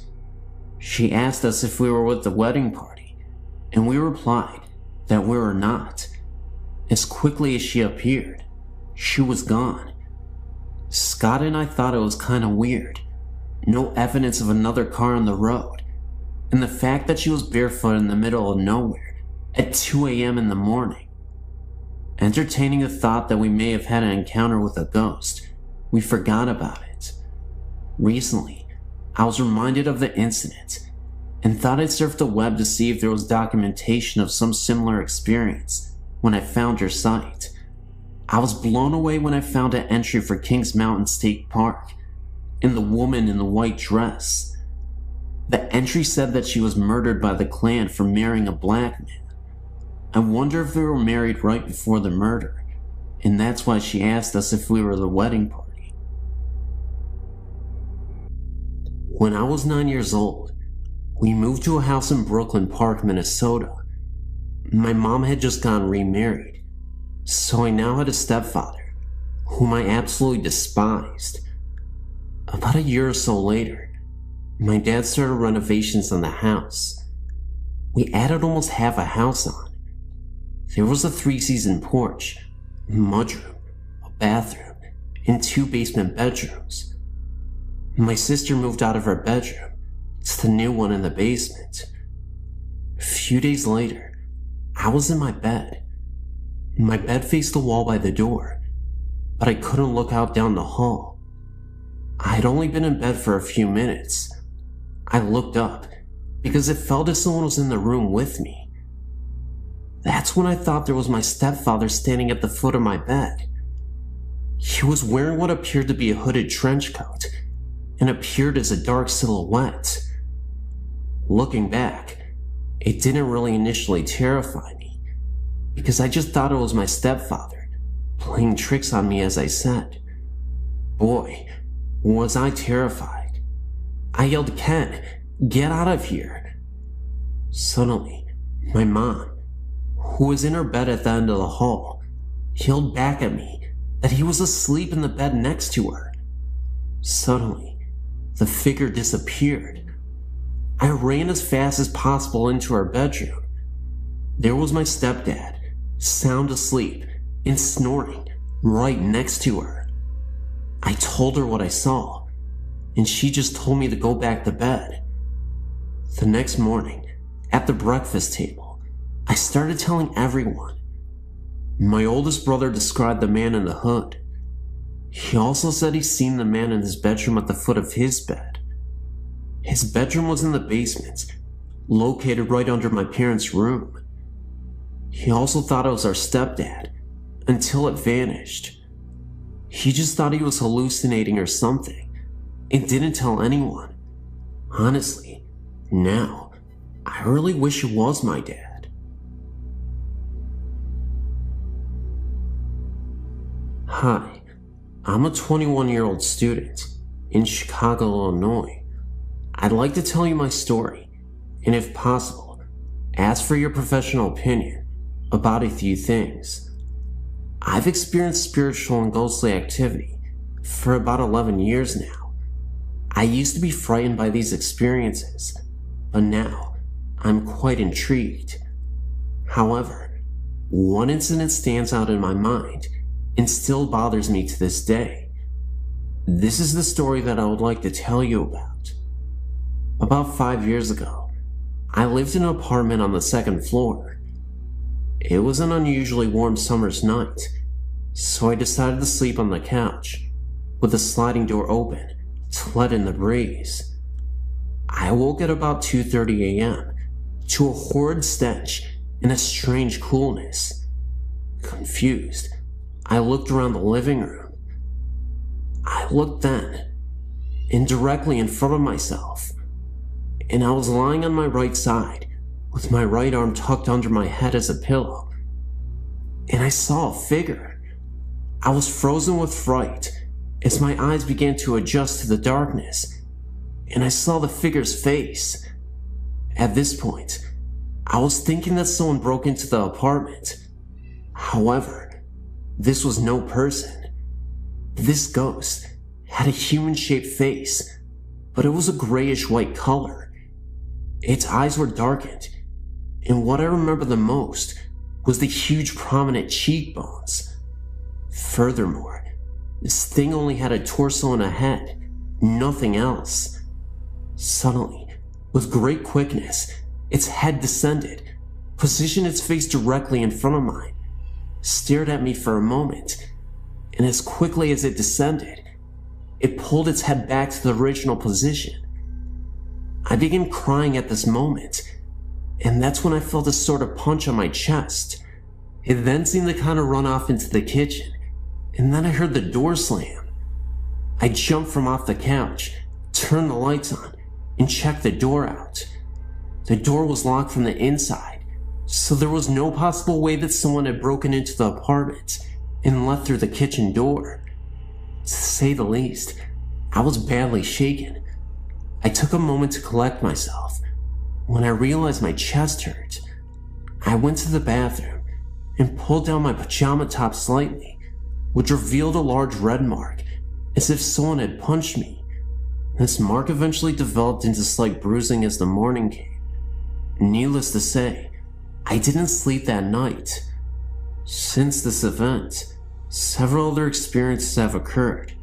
She asked us if we were with the wedding party, and we replied that we were not. As quickly as she appeared, she was gone. Scott and I thought it was kind of weird. No evidence of another car on the road, and the fact that she was barefoot in the middle of nowhere at 2 a.m. in the morning. Entertaining the thought that we may have had an encounter with a ghost, we forgot about it. Recently, I was reminded of the incident and thought I'd surf the web to see if there was documentation of some similar experience when I found your site. I was blown away when I found an entry for Kings Mountain State Park and the woman in the white dress. The entry said that she was murdered by the Klan for marrying a black man. I wonder if they were married right before the murder, and that's why she asked us if we were the wedding party. When I was 9 years old, we moved to a house in Brooklyn Park, Minnesota. My mom had just gotten remarried, so I now had a stepfather, whom I absolutely despised. About a year or so later, my dad started renovations on the house. We added almost half a house on. There was a 3-season porch, a mudroom, a bathroom, and 2 basement bedrooms. My sister moved out of her bedroom to the new one in the basement. A few days later, I was in my bed. My bed faced the wall by the door, but I couldn't look out down the hall. I had only been in bed for a few minutes. I looked up because it felt as someone was in the room with me. That's when I thought there was my stepfather standing at the foot of my bed. He was wearing what appeared to be a hooded trench coat and appeared as a dark silhouette. Looking back, it didn't really initially terrify me, because I just thought it was my stepfather playing tricks on me, as I said. Boy, was I terrified. I yelled, "Ken, get out of here." Suddenly, my mom, who was in her bed at the end of the hall, yelled back at me that he was asleep in the bed next to her. Suddenly, the figure disappeared. I ran as fast as possible into her bedroom. There was my stepdad, sound asleep and snoring right next to her. I told her what I saw, and she just told me to go back to bed. The next morning, at the breakfast table, I started telling everyone. My oldest brother described the man in the hood. He also said he'd seen the man in his bedroom at the foot of his bed. His bedroom was in the basement, located right under my parents' room. He also thought it was our stepdad, until it vanished. He just thought he was hallucinating or something, and didn't tell anyone. Honestly, now, I really wish it was my dad. Hi, I'm a 21-year-old student in Chicago, Illinois. I'd like to tell you my story, and if possible, ask for your professional opinion about a few things. I've experienced spiritual and ghostly activity for about 11 years now. I used to be frightened by these experiences, but now I'm quite intrigued. However, one incident stands out in my mind and still bothers me to this day. This is the story that I would like to tell you about. About 5 years ago, I lived in an apartment on the 2nd floor. It was an unusually warm summer's night, so I decided to sleep on the couch, with the sliding door open to let in the breeze. I woke at about 2:30 a.m. to a horrid stench and a strange coolness. Confused, I looked around the living room. I looked then, and directly in front of myself, and I was lying on my right side, with my right arm tucked under my head as a pillow. And I saw a figure. I was frozen with fright as my eyes began to adjust to the darkness, and I saw the figure's face. At this point, I was thinking that someone broke into the apartment. However, this was no person. This ghost had a human-shaped face, but it was a grayish-white color. Its eyes were darkened, and what I remember the most was the huge prominent cheekbones. Furthermore, this thing only had a torso and a head, nothing else. Suddenly, with great quickness, its head descended, positioned its face directly in front of mine, stared at me for a moment, and as quickly as it descended, it pulled its head back to the original position. I began crying at this moment, and that's when I felt a sort of punch on my chest. It then seemed to kind of run off into the kitchen, and then I heard the door slam. I jumped from off the couch, turned the lights on, and checked the door out. The door was locked from the inside, so there was no possible way that someone had broken into the apartment and left through the kitchen door. To say the least, I was badly shaken. I took a moment to collect myself. When I realized my chest hurt, I went to the bathroom and pulled down my pajama top slightly, which revealed a large red mark, as if someone had punched me. This mark eventually developed into slight bruising as the morning came. Needless to say, I didn't sleep that night. Since this event, several other experiences have occurred,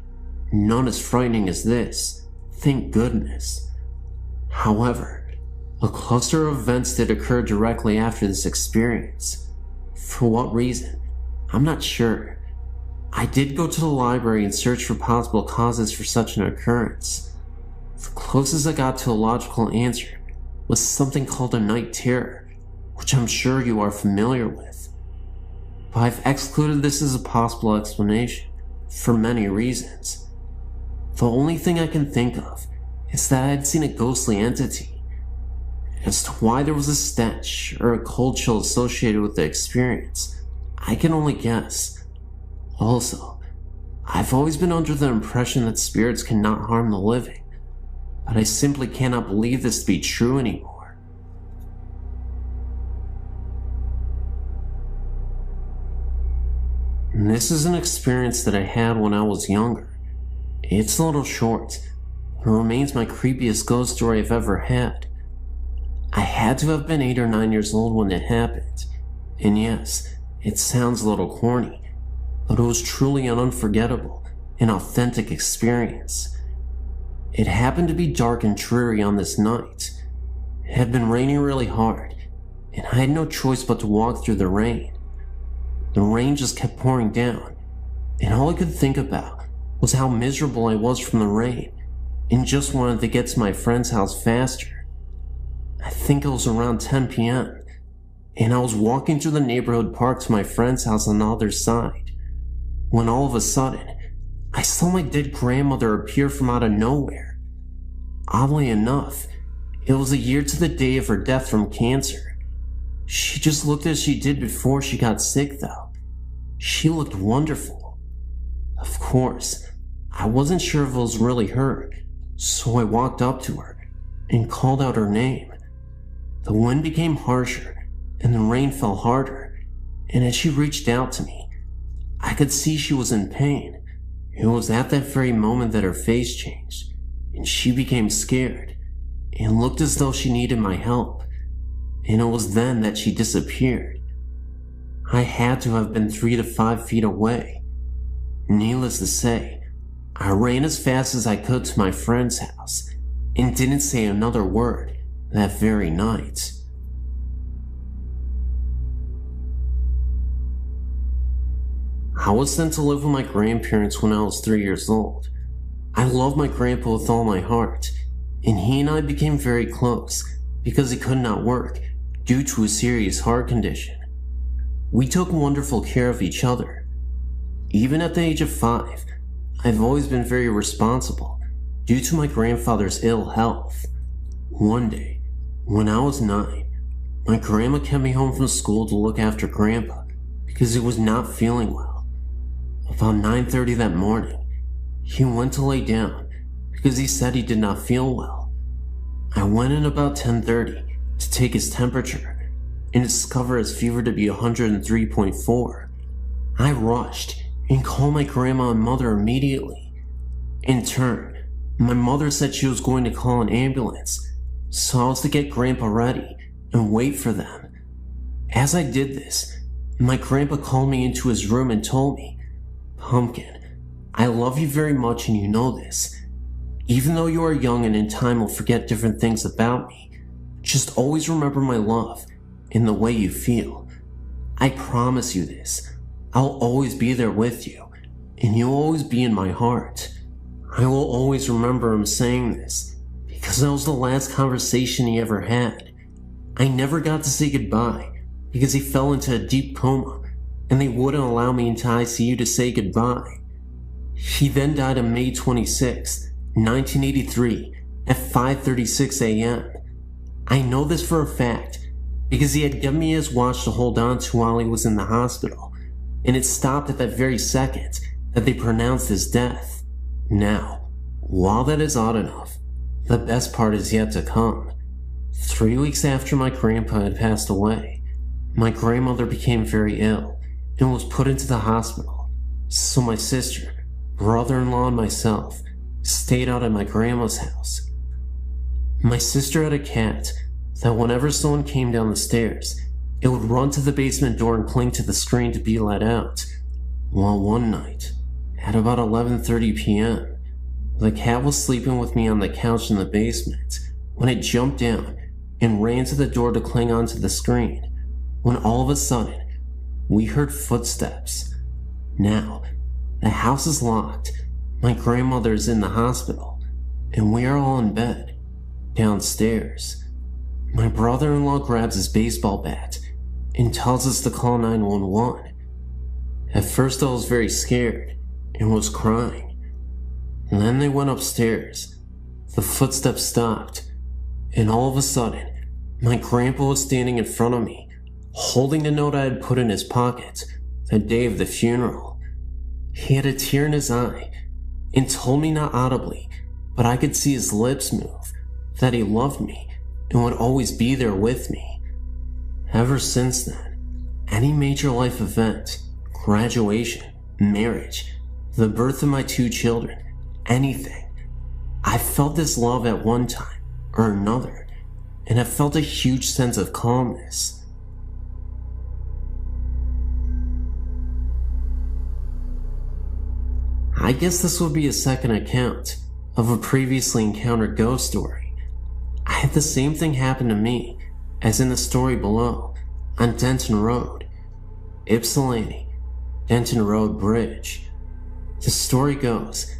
none as frightening as this, thank goodness. However, a cluster of events did occur directly after this experience. For what reason? I'm not sure. I did go to the library and search for possible causes for such an occurrence. The closest I got to a logical answer was something called a night terror, which I'm sure you are familiar with. But I've excluded this as a possible explanation, for many reasons. The only thing I can think of is that I had seen a ghostly entity. As to why there was a stench or a cold chill associated with the experience, I can only guess. Also, I've always been under the impression that spirits cannot harm the living, but I simply cannot believe this to be true anymore. And this is an experience that I had when I was younger. It's a little short, but it remains my creepiest ghost story I've ever had. I had to have been 8 or 9 years old when it happened, and yes, it sounds a little corny, but it was truly an unforgettable and authentic experience. It happened to be dark and dreary on this night. It had been raining really hard, and I had no choice but to walk through the rain. The rain just kept pouring down, and all I could think about was how miserable I was from the rain, and just wanted to get to my friend's house faster. I think it was around 10 p.m., and I was walking through the neighborhood park to my friend's house on the other side, when all of a sudden, I saw my dead grandmother appear from out of nowhere. Oddly enough, it was a year to the day of her death from cancer. She just looked as she did before she got sick though. She looked wonderful. Of course, I wasn't sure if it was really her, so I walked up to her and called out her name. The wind became harsher and the rain fell harder, and as she reached out to me, I could see she was in pain. It was at that very moment that her face changed, and she became scared, and looked as though she needed my help, and it was then that she disappeared. I had to have been 3 to 5 feet away. Needless to say, I ran as fast as I could to my friend's house, and didn't say another word that very night. I was sent to live with my grandparents when I was 3 years old. I loved my grandpa with all my heart, and he and I became very close because he could not work due to a serious heart condition. We took wonderful care of each other. Even at the age of 5, I've always been very responsible due to my grandfather's ill health. One day, when I was 9, my grandma kept me home from school to look after Grandpa because he was not feeling well. About 9:30 that morning, he went to lay down because he said he did not feel well. I went in about 10:30 to take his temperature and discovered his fever to be 103.4. I rushed and called my grandma and mother immediately. In turn, my mother said she was going to call an ambulance, so I was to get Grandpa ready and wait for them. As I did this, my grandpa called me into his room and told me, "Pumpkin, I love you very much and you know this. Even though you are young and in time will forget different things about me, just always remember my love and the way you feel. I promise you this. I'll always be there with you, and you'll always be in my heart." I will always remember him saying this, because that was the last conversation he ever had. I never got to say goodbye, because he fell into a deep coma, and they wouldn't allow me into ICU to say goodbye. He then died on May 26, 1983, at 5:36 a.m. I know this for a fact, because he had given me his watch to hold on to while he was in the hospital, and it stopped at that very second that they pronounced his death. Now, while that is odd enough, The best part is yet to come. 3 weeks after my grandpa had passed away, my grandmother became very ill and was put into the hospital. So my sister, brother-in-law, and myself stayed out at my grandma's house. My sister had a cat that whenever someone came down the stairs, it would run to the basement door and cling to the screen to be let out. Well, one night, at about 11:30 p.m., the cat was sleeping with me on the couch in the basement when it jumped down and ran to the door to cling onto the screen, when all of a sudden, we heard footsteps. Now, the house is locked, my grandmother is in the hospital, and we are all in bed, downstairs. My brother-in-law grabs his baseball bat and tells us to call 911. At first I was very scared and was crying. And then they went upstairs. The footsteps stopped, and all of a sudden, my grandpa was standing in front of me, holding the note I had put in his pocket the day of the funeral. He had a tear in his eye and told me, not audibly, but I could see his lips move, that he loved me and would always be there with me. Ever since then, any major life event, graduation, marriage, the birth of my 2 children, anything, I felt this love at one time or another, and I felt a huge sense of calmness. I guess this would be a second account of a previously encountered ghost story. I had the same thing happen to me as in the story below on Denton Road, Ypsilanti, Denton Road Bridge. The story goes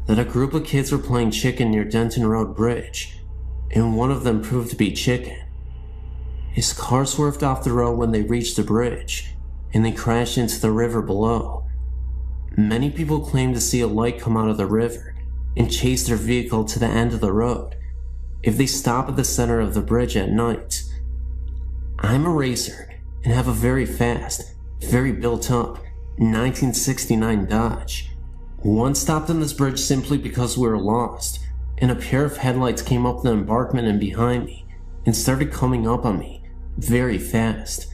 that a group of kids were playing chicken near Denton Road Bridge, and one of them proved to be Chicken. His car swerved off the road when they reached the bridge, and they crashed into the river below. Many people claim to see a light come out of the river and chase their vehicle to the end of the road if they stop at the center of the bridge at night. I'm a racer and have a very fast, very built up 1969 Dodge. One stopped on this bridge simply because we were lost, and a pair of headlights came up the embankment and behind me and started coming up on me very fast.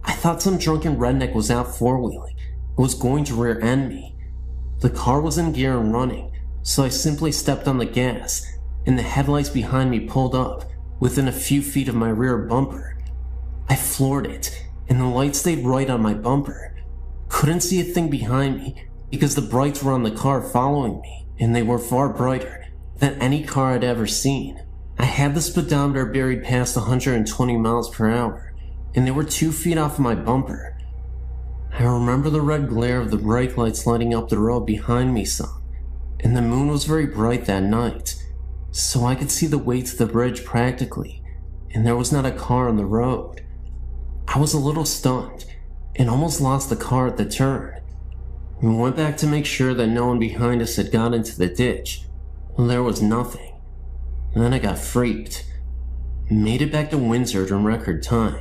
I thought some drunken redneck was out four-wheeling and was going to rear-end me. The car was in gear and running, so I simply stepped on the gas, and the headlights behind me pulled up within a few feet of my rear bumper. I floored it, and the light stayed right on my bumper. Couldn't see a thing behind me because the brights were on the car following me, and they were far brighter than any car I'd ever seen. I had the speedometer buried past 120 miles per hour, and they were 2 feet off of my bumper. I remember the red glare of the brake lights lighting up the road behind me some, and the moon was very bright that night, so I could see the way to the bridge practically, and there was not a car on the road. I was a little stunned, and almost lost the car at the turn. We went back to make sure that no one behind us had got into the ditch. Well, there was nothing. And then I got freaked. Made it back to Windsor in record time.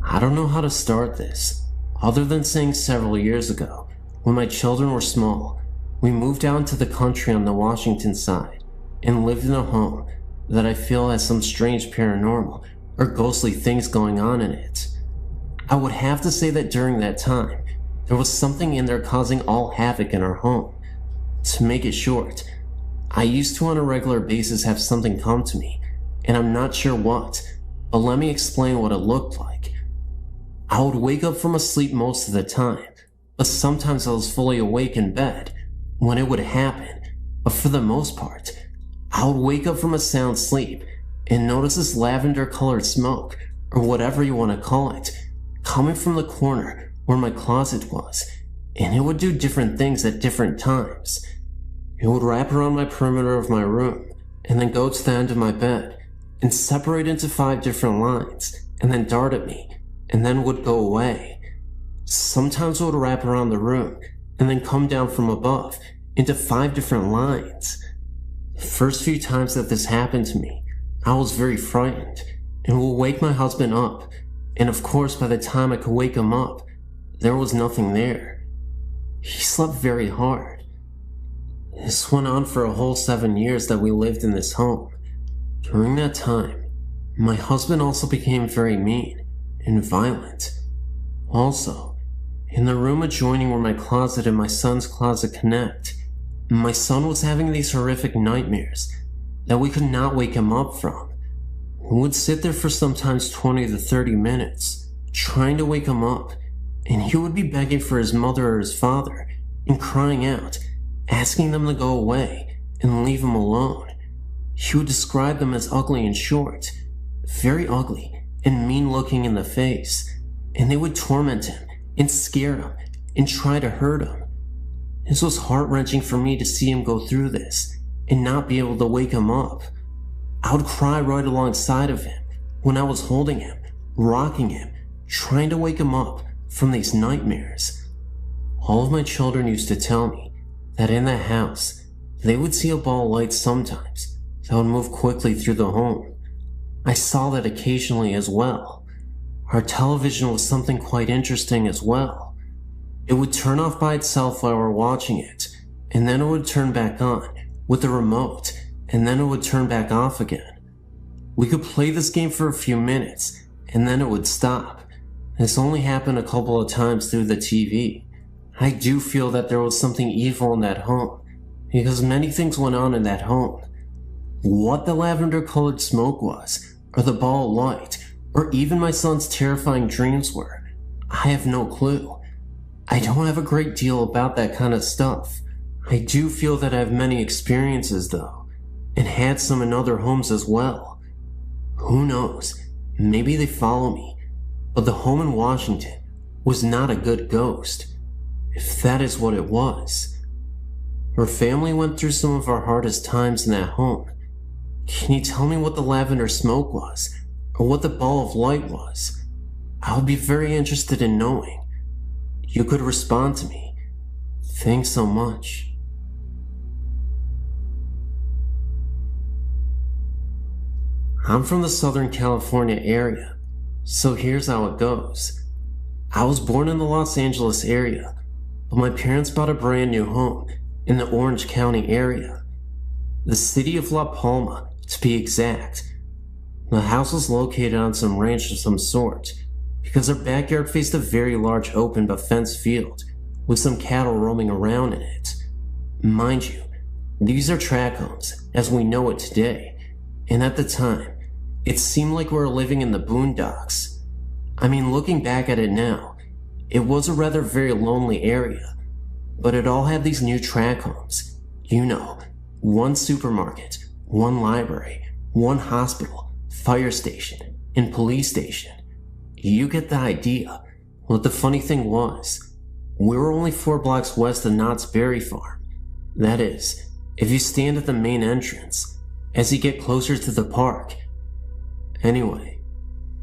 I don't know how to start this, other than saying several years ago, when my children were small, we moved out into the country on the Washington side and lived in a home that I feel has some strange paranormal or ghostly things going on in it. I would have to say that during that time, there was something in there causing all havoc in our home. To make it short, I used to on a regular basis have something come to me, and I'm not sure what, but let me explain what it looked like. I would wake up from a sleep most of the time, but sometimes I was fully awake in bed when it would happen, but for the most part, I would wake up from a sound sleep and notice this lavender-colored smoke, or whatever you want to call it, coming from the corner where my closet was, and it would do different things at different times. It would wrap around my perimeter of my room, and then go to the end of my bed, and separate into 5 different lines, and then dart at me, and then would go away. Sometimes it would wrap around the room, and then come down from above, into 5 different lines. The first few times that this happened to me, I was very frightened, and would wake my husband up, and of course by the time I could wake him up, there was nothing there. He slept very hard. This went on for a whole 7 years that we lived in this home. During that time, my husband also became very mean and violent. Also, in the room adjoining where my closet and my son's closet connect, my son was having these horrific nightmares that we could not wake him up from. We would sit there for sometimes 20 to 30 minutes, trying to wake him up, and he would be begging for his mother or his father and crying out, asking them to go away and leave him alone. He would describe them as ugly and short, very ugly and mean looking in the face, and they would torment him and scare him and try to hurt him. This was heart-wrenching for me to see him go through this and not be able to wake him up. I would cry right alongside of him when I was holding him, rocking him, trying to wake him up from these nightmares. All of my children used to tell me that in the house, they would see a ball of light sometimes that would move quickly through the home. I saw that occasionally as well. Our television was something quite interesting as well. It would turn off by itself while we're watching it, and then it would turn back on with the remote, and then it would turn back off again. We could play this game for a few minutes, and then it would stop. This only happened a couple of times through the TV. I do feel that there was something evil in that home, because many things went on in that home. What the lavender-colored smoke was, or the ball of light, or even my son's terrifying dreams were, I have no clue. I don't have a great deal about that kind of stuff. I do feel that I have many experiences though, and had some in other homes as well. Who knows, maybe they follow me, but the home in Washington was not a good ghost, if that is what it was. Our family went through some of our hardest times in that home. Can you tell me what the lavender smoke was, or what the ball of light was? I would be very interested in knowing. You could respond to me. Thanks so much. I'm from the Southern California area, so here's how it goes. I was born in the Los Angeles area, but my parents bought a brand new home in the Orange County area. The city of La Palma, to be exact. The house was located on some ranch of some sort, because our backyard faced a very large open but fenced field, with some cattle roaming around in it. Mind you, these are tract homes, as we know it today, and at the time, it seemed like we were living in the boondocks. I mean, looking back at it now, it was a rather very lonely area, but it all had these new tract homes. You know, one supermarket, one library, one hospital, fire station, and police station. You get the idea. What the funny thing was, we were only 4 blocks west of Knott's Berry Farm. That is, if you stand at the main entrance, as you get closer to the park. Anyway,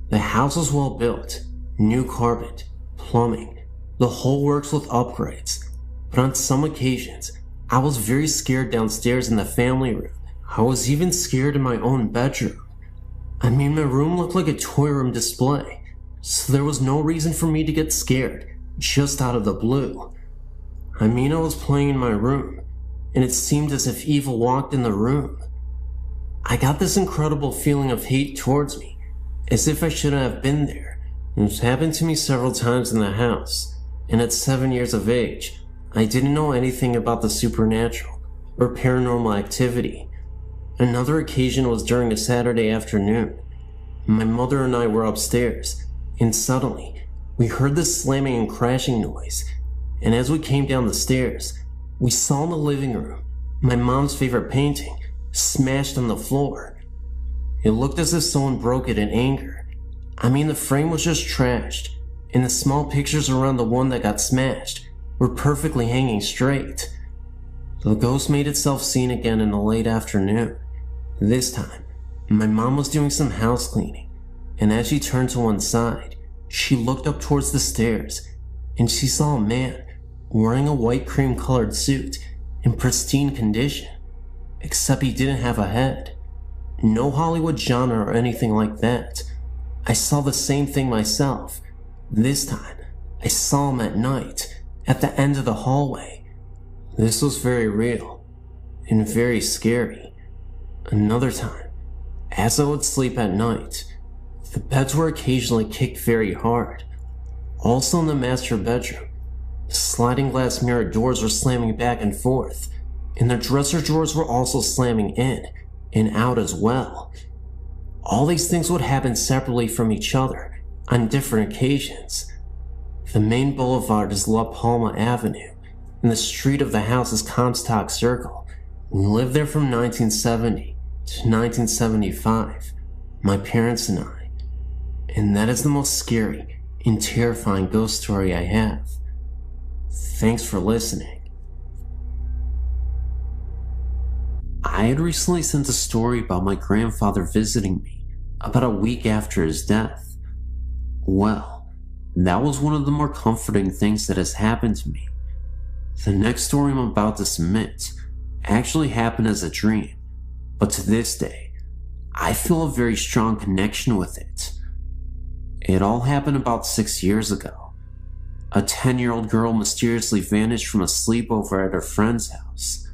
the house was well built, new carpet, plumbing, the whole works with upgrades. But on some occasions, I was very scared downstairs in the family room. I was even scared in my own bedroom. I mean, my room looked like a toy room display, so there was no reason for me to get scared just out of the blue. I mean, I was playing in my room, and it seemed as if evil walked in the room. I got this incredible feeling of hate towards me, as if I shouldn't have been there. It's happened to me several times in the house, and at 7 years of age, I didn't know anything about the supernatural or paranormal activity. Another occasion was during a Saturday afternoon. My mother and I were upstairs, and suddenly, we heard this slamming and crashing noise, and as we came down the stairs, we saw in the living room my mom's favorite painting smashed on the floor. It looked as if someone broke it in anger. I mean, the frame was just trashed, and the small pictures around the one that got smashed were perfectly hanging straight. The ghost made itself seen again in the late afternoon. This time, my mom was doing some house cleaning, and as she turned to one side, she looked up towards the stairs, and she saw a man wearing a white cream-colored suit in pristine condition, except he didn't have a head. No Hollywood genre or anything like that. I saw the same thing myself. This time, I saw him at night, at the end of the hallway. This was very real and very scary. Another time, as I would sleep at night, the beds were occasionally kicked very hard. Also in the master bedroom, the sliding glass mirror doors were slamming back and forth, and the dresser drawers were also slamming in and out as well. All these things would happen separately from each other on different occasions. The main boulevard is La Palma Avenue, and the street of the house is Comstock Circle. We lived there from 1970 to 1975, my parents and I. And that is the most scary and terrifying ghost story I have. Thanks for listening. I had recently sent a story about my grandfather visiting me about a week after his death. Well, that was one of the more comforting things that has happened to me. The next story I'm about to submit actually happened as a dream, but to this day, I feel a very strong connection with it. It all happened about 6 years ago. A 10-year-old girl mysteriously vanished from a sleepover at her friend's house.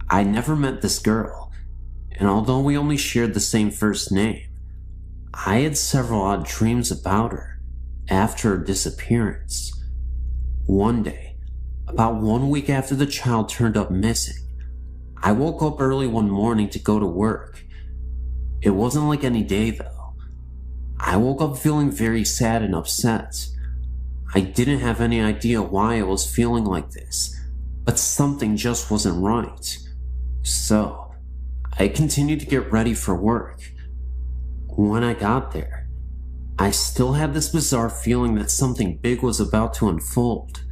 I never met this girl, and although we only shared the same first name, I had several odd dreams about her after her disappearance. One day, about 1 week after the child turned up missing, I woke up early one morning to go to work. It wasn't like any day though. I woke up feeling very sad and upset. I didn't have any idea why I was feeling like this, but something just wasn't right. So, I continued to get ready for work. When I got there, I still had this bizarre feeling that something big was about to unfold.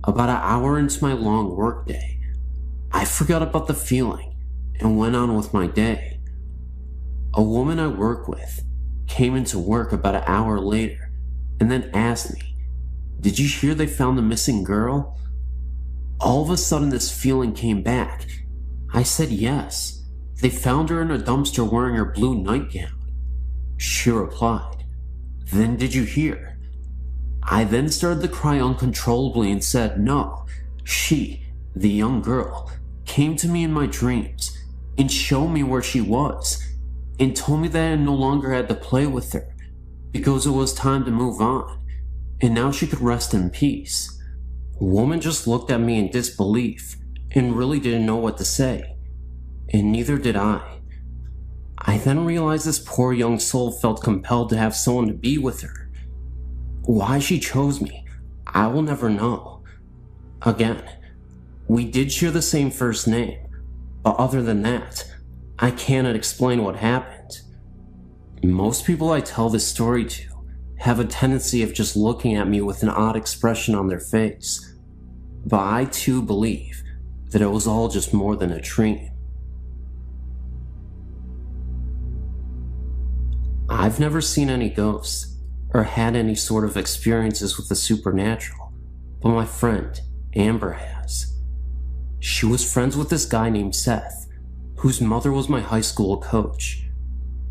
About an hour into my long workday, I forgot about the feeling and went on with my day. A woman I work with came into work about an hour later and then asked me, "Did you hear they found the missing girl?" All of a sudden this feeling came back. I said yes. They found her in a dumpster wearing her blue nightgown. She replied, "Then did you hear?" I then started to cry uncontrollably and said no. She, the young girl, came to me in my dreams and showed me where she was and told me that I no longer had to play with her because it was time to move on and now she could rest in peace. The woman just looked at me in disbelief and really didn't know what to say, and neither did I. I then realized this poor young soul felt compelled to have someone to be with her. Why she chose me, I will never know. Again, we did share the same first name, but other than that, I cannot explain what happened. Most people I tell this story to have a tendency of just looking at me with an odd expression on their face, but I too believe that it was all just more than a dream. I've never seen any ghosts or had any sort of experiences with the supernatural, but my friend, Amber, has. She was friends with this guy named Seth, whose mother was my high school coach.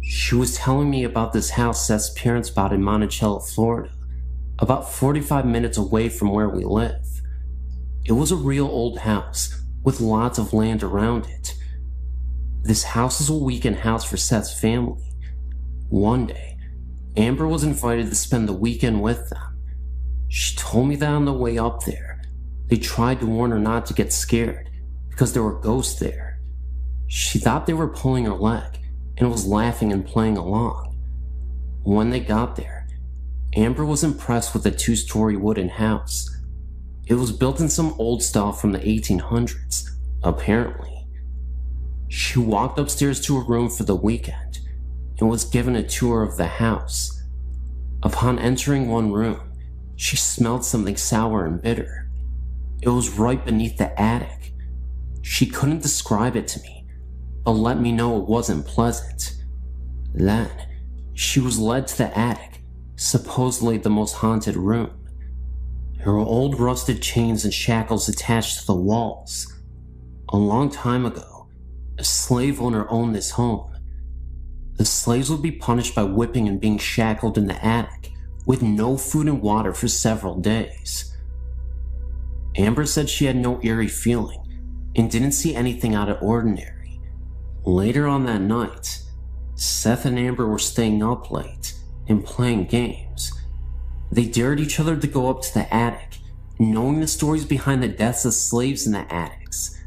She was telling me about this house Seth's parents bought in Monticello, Florida, about 45 minutes away from where we live. It was a real old house with lots of land around it. This house is a weekend house for Seth's family. One day, Amber was invited to spend the weekend with them. She told me that on the way up there, they tried to warn her not to get scared because there were ghosts there. She thought they were pulling her leg and was laughing and playing along. When they got there, Amber was impressed with the 2-story wooden house. It was built in some old style from the 1800s, apparently. She walked upstairs to her room for the weekend and was given a tour of the house. Upon entering one room, she smelled something sour and bitter. It was right beneath the attic. She couldn't describe it to me, but let me know it wasn't pleasant. Then, she was led to the attic, supposedly the most haunted room. There were old rusted chains and shackles attached to the walls. A long time ago, a slave owner owned this home. The slaves would be punished by whipping and being shackled in the attic with no food and water for several days. Amber said she had no eerie feeling and didn't see anything out of ordinary. Later on that night, Seth and Amber were staying up late and playing games. They dared each other to go up to the attic, knowing the stories behind the deaths of slaves in the attics.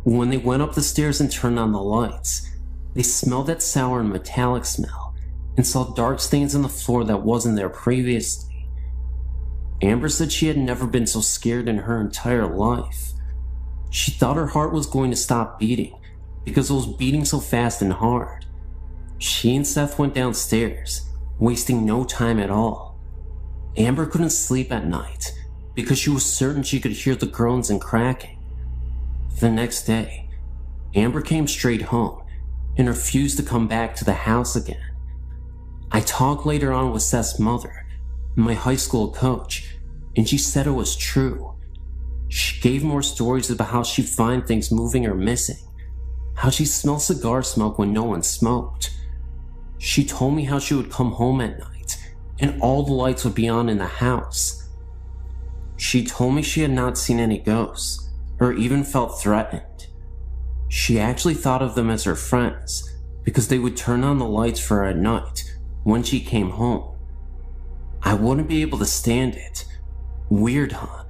When they went up the stairs and turned on the lights, they smelled that sour and metallic smell and saw dark stains on the floor that wasn't there previously. Amber said she had never been so scared in her entire life. She thought her heart was going to stop beating because it was beating so fast and hard. She and Seth went downstairs, wasting no time at all. Amber couldn't sleep at night because she was certain she could hear the groans and cracking. The next day, Amber came straight home and refused to come back to the house again. I talked later on with Seth's mother, my high school coach, and she said it was true. She gave more stories about how she'd find things moving or missing, how she smelled cigar smoke when no one smoked. She told me how she would come home at night and all the lights would be on in the house. She told me she had not seen any ghosts or even felt threatened. She actually thought of them as her friends because they would turn on the lights for her at night when she came home. I wouldn't be able to stand it. Weird, huh?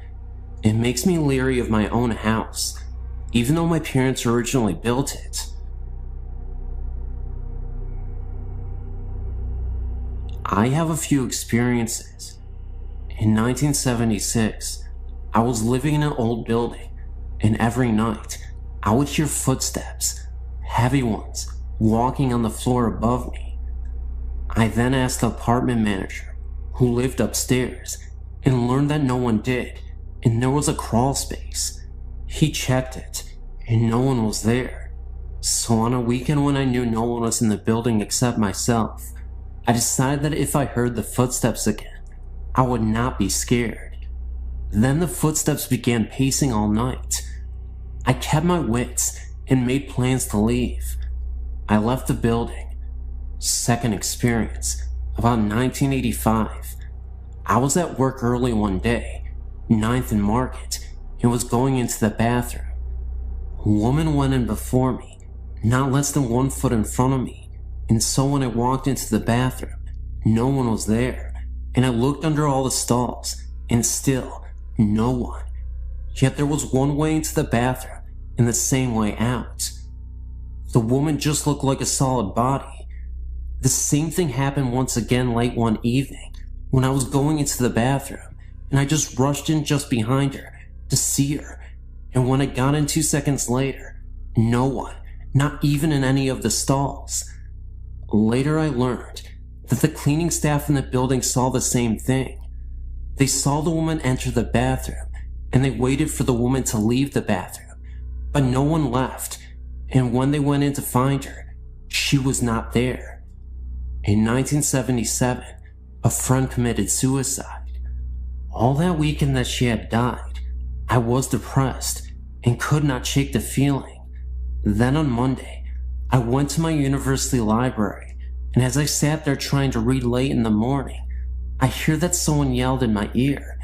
It makes me leery of my own house, even though my parents originally built it. I have a few experiences. In 1976, I was living in an old building, and every night I would hear footsteps, heavy ones, walking on the floor above me. I then asked the apartment manager, who lived upstairs, and learned that no one did, and there was a crawl space. He checked it, and no one was there. So on a weekend when I knew no one was in the building except myself, I decided that if I heard the footsteps again, I would not be scared. Then the footsteps began pacing all night. I kept my wits and made plans to leave. I left the building. Second experience, about 1985. I was at work early one day, 9th and Market, and was going into the bathroom. A woman went in before me, not less than 1 foot in front of me, and so when I walked into the bathroom, no one was there, and I looked under all the stalls, and still, no one. Yet there was one way into the bathroom, and the same way out. The woman just looked like a solid body. The same thing happened once again late one evening, when I was going into the bathroom, and I just rushed in just behind her to see her, and when I got in 2 seconds later, no one, not even in any of the stalls. Later I learned that the cleaning staff in the building saw the same thing. They saw the woman enter the bathroom, and they waited for the woman to leave the bathroom, but no one left, and when they went in to find her, she was not there. In 1977, a friend committed suicide. All that weekend that she had died, I was depressed and could not shake the feeling. Then on Monday, I went to my university library, and as I sat there trying to read late in the morning, I hear that someone yelled in my ear,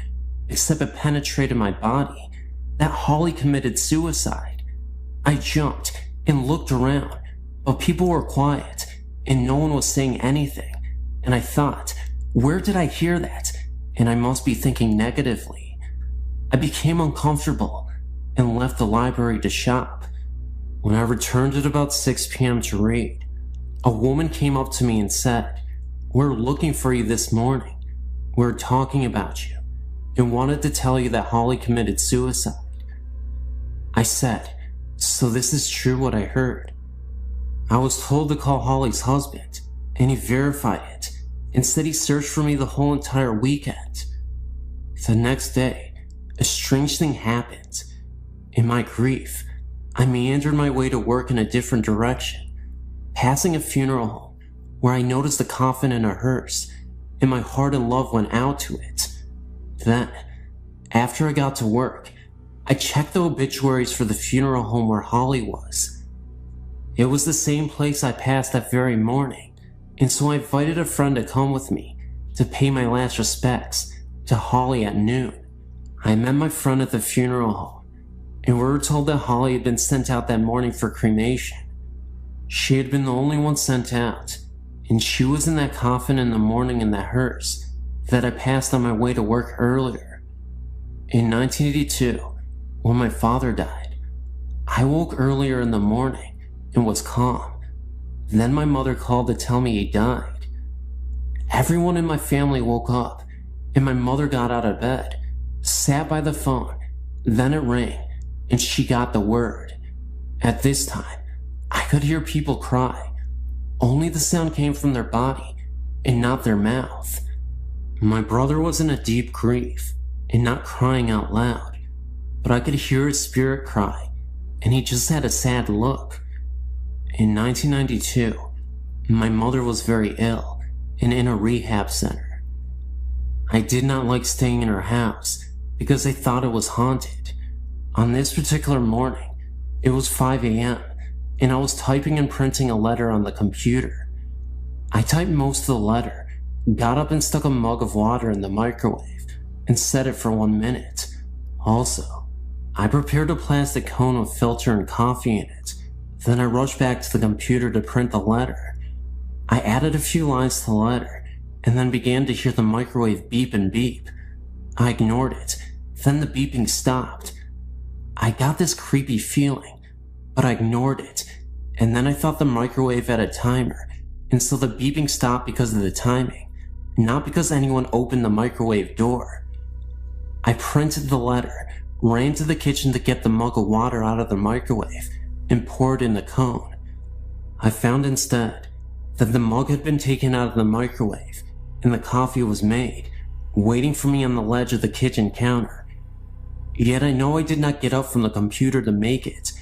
except it penetrated my body, that Holly committed suicide. I jumped and looked around, but people were quiet, and no one was saying anything, and I thought, where did I hear that? And I must be thinking negatively. I became uncomfortable and left the library to shop. When I returned at about 6 p.m. to read, a woman came up to me and said, "We're looking for you this morning. We're talking about you and wanted to tell you that Holly committed suicide." I said, "So this is true what I heard?" I was told to call Holly's husband, and he verified it and said he searched for me the whole entire weekend. The next day, a strange thing happened. In my grief, I meandered my way to work in a different direction, passing a funeral home where I noticed a coffin in a hearse, and my heart and love went out to it. Then, after I got to work, I checked the obituaries for the funeral home where Holly was. It was the same place I passed that very morning, and so I invited a friend to come with me to pay my last respects to Holly at noon. I met my friend at the funeral home, and we were told that Holly had been sent out that morning for cremation. She had been the only one sent out, and she was in that coffin in the morning in that hearse that I passed on my way to work earlier. In 1982, when my father died, I woke earlier in the morning and was calm. Then my mother called to tell me he died. Everyone in my family woke up, and my mother got out of bed, sat by the phone, then it rang, and she got the word. At this time, I could hear people cry. Only the sound came from their body, and not their mouth. My brother was in a deep grief, and not crying out loud, but I could hear his spirit cry, and he just had a sad look. In 1992, my mother was very ill and in a rehab center. I did not like staying in her house because I thought it was haunted. On this particular morning, it was 5 a.m., and I was typing and printing a letter on the computer. I typed most of the letter, got up and stuck a mug of water in the microwave, and set it for 1 minute. Also, I prepared a plastic cone with filter and coffee in it. Then I rushed back to the computer to print the letter. I added a few lines to the letter, and then began to hear the microwave beep and beep. I ignored it, then the beeping stopped. I got this creepy feeling, but I ignored it, and then I thought the microwave had a timer, and so the beeping stopped because of the timing, not because anyone opened the microwave door. I printed the letter, ran to the kitchen to get the mug of water out of the microwave, and poured in the cone. I found instead that the mug had been taken out of the microwave, and the coffee was made, waiting for me on the ledge of the kitchen counter. Yet I know I did not get up from the computer to make it,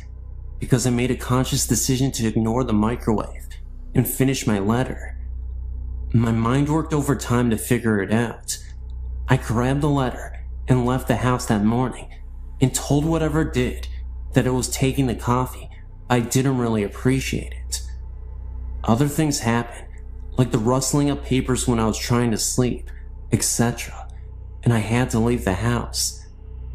because I made a conscious decision to ignore the microwave and finish my letter. My mind worked overtime to figure it out. I grabbed the letter and left the house that morning, and told whatever did that it was taking the coffee. I didn't really appreciate it. Other things happened, like the rustling of papers when I was trying to sleep, etc., and I had to leave the house.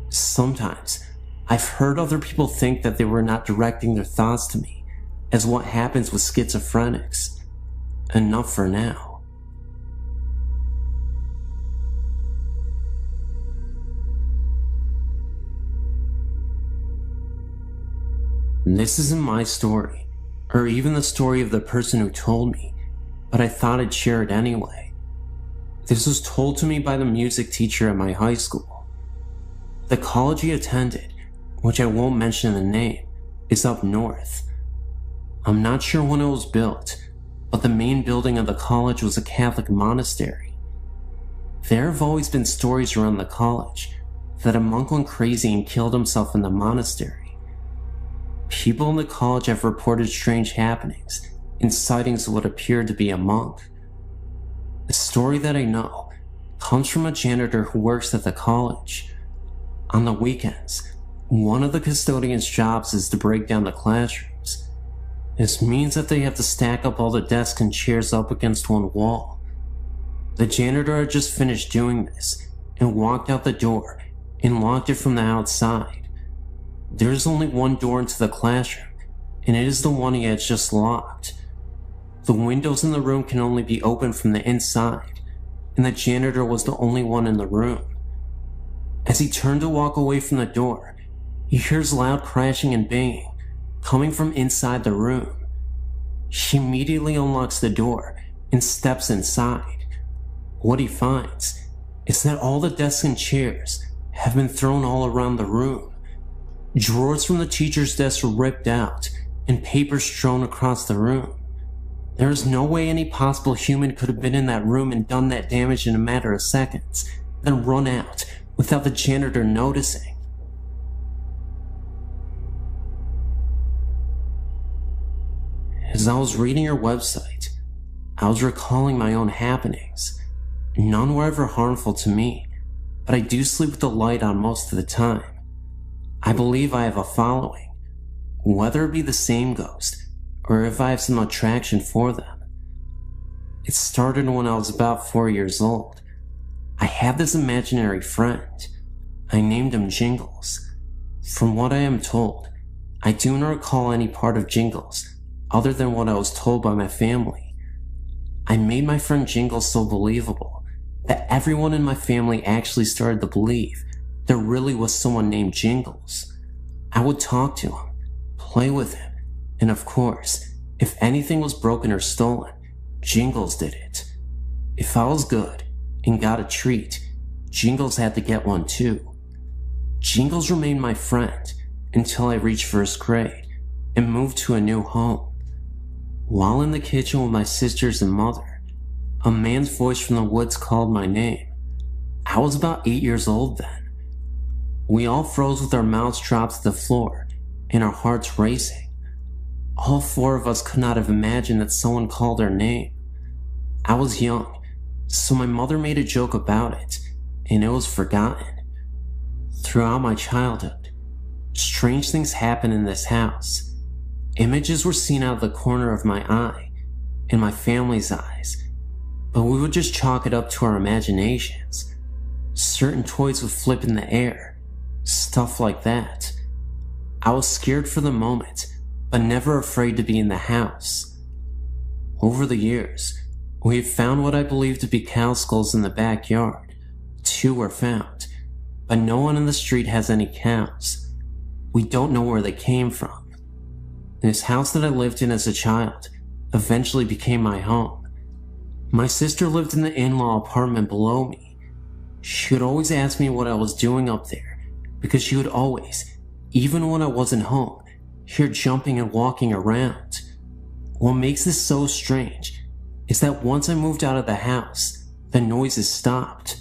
Sometimes, I've heard other people think that they were not directing their thoughts to me, as what happens with schizophrenics. Enough for now. This isn't my story, or even the story of the person who told me, but I thought I'd share it anyway. This was told to me by the music teacher at my high school. The college he attended, which I won't mention the name, is up north. I'm not sure when it was built, but the main building of the college was a Catholic monastery. There have always been stories around the college that a monk went crazy and killed himself in the monastery. People in the college have reported strange happenings and sightings of what appeared to be a monk. The story that I know comes from a janitor who works at the college. On the weekends, one of the custodian's jobs is to break down the classrooms. This means that they have to stack up all the desks and chairs up against one wall. The janitor had just finished doing this and walked out the door and locked it from the outside. There is only one door into the classroom, and it is the one he had just locked. The windows in the room can only be opened from the inside, and the janitor was the only one in the room. As he turned to walk away from the door, he hears loud crashing and banging coming from inside the room. He immediately unlocks the door and steps inside. What he finds is that all the desks and chairs have been thrown all around the room. Drawers from the teacher's desk were ripped out and papers strewn across the room. There is no way any possible human could have been in that room and done that damage in a matter of seconds, then run out without the janitor noticing. As I was reading your website, I was recalling my own happenings. None were ever harmful to me, but I do sleep with the light on most of the time. I believe I have a following, whether it be the same ghost or if I have some attraction for them. It started when I was about 4 years old. I had this imaginary friend. I named him Jingles. From what I am told, I do not recall any part of Jingles other than what I was told by my family. I made my friend Jingles so believable that everyone in my family actually started to believe there really was someone named Jingles. I would talk to him, play with him, and of course, if anything was broken or stolen, Jingles did it. If I was good and got a treat, Jingles had to get one too. Jingles remained my friend until I reached first grade and moved to a new home. While in the kitchen with my sisters and mother, a man's voice from the woods called my name. I was about 8 years old then. We all froze with our mouths dropped to the floor and our hearts racing. All 4 of us could not have imagined that someone called our name. I was young, so my mother made a joke about it, and it was forgotten. Throughout my childhood, strange things happened in this house. Images were seen out of the corner of my eye and my family's eyes, but we would just chalk it up to our imaginations. Certain toys would flip in the air, stuff like that. I was scared for the moment, but never afraid to be in the house. Over the years, we have found what I believe to be cow skulls in the backyard. 2 were found, but no one in the street has any cows. We don't know where they came from. This house that I lived in as a child eventually became my home. My sister lived in the in-law apartment below me. She would always ask me what I was doing up there, because she would always, even when I wasn't home, hear jumping and walking around. What makes this so strange is that once I moved out of the house, the noises stopped.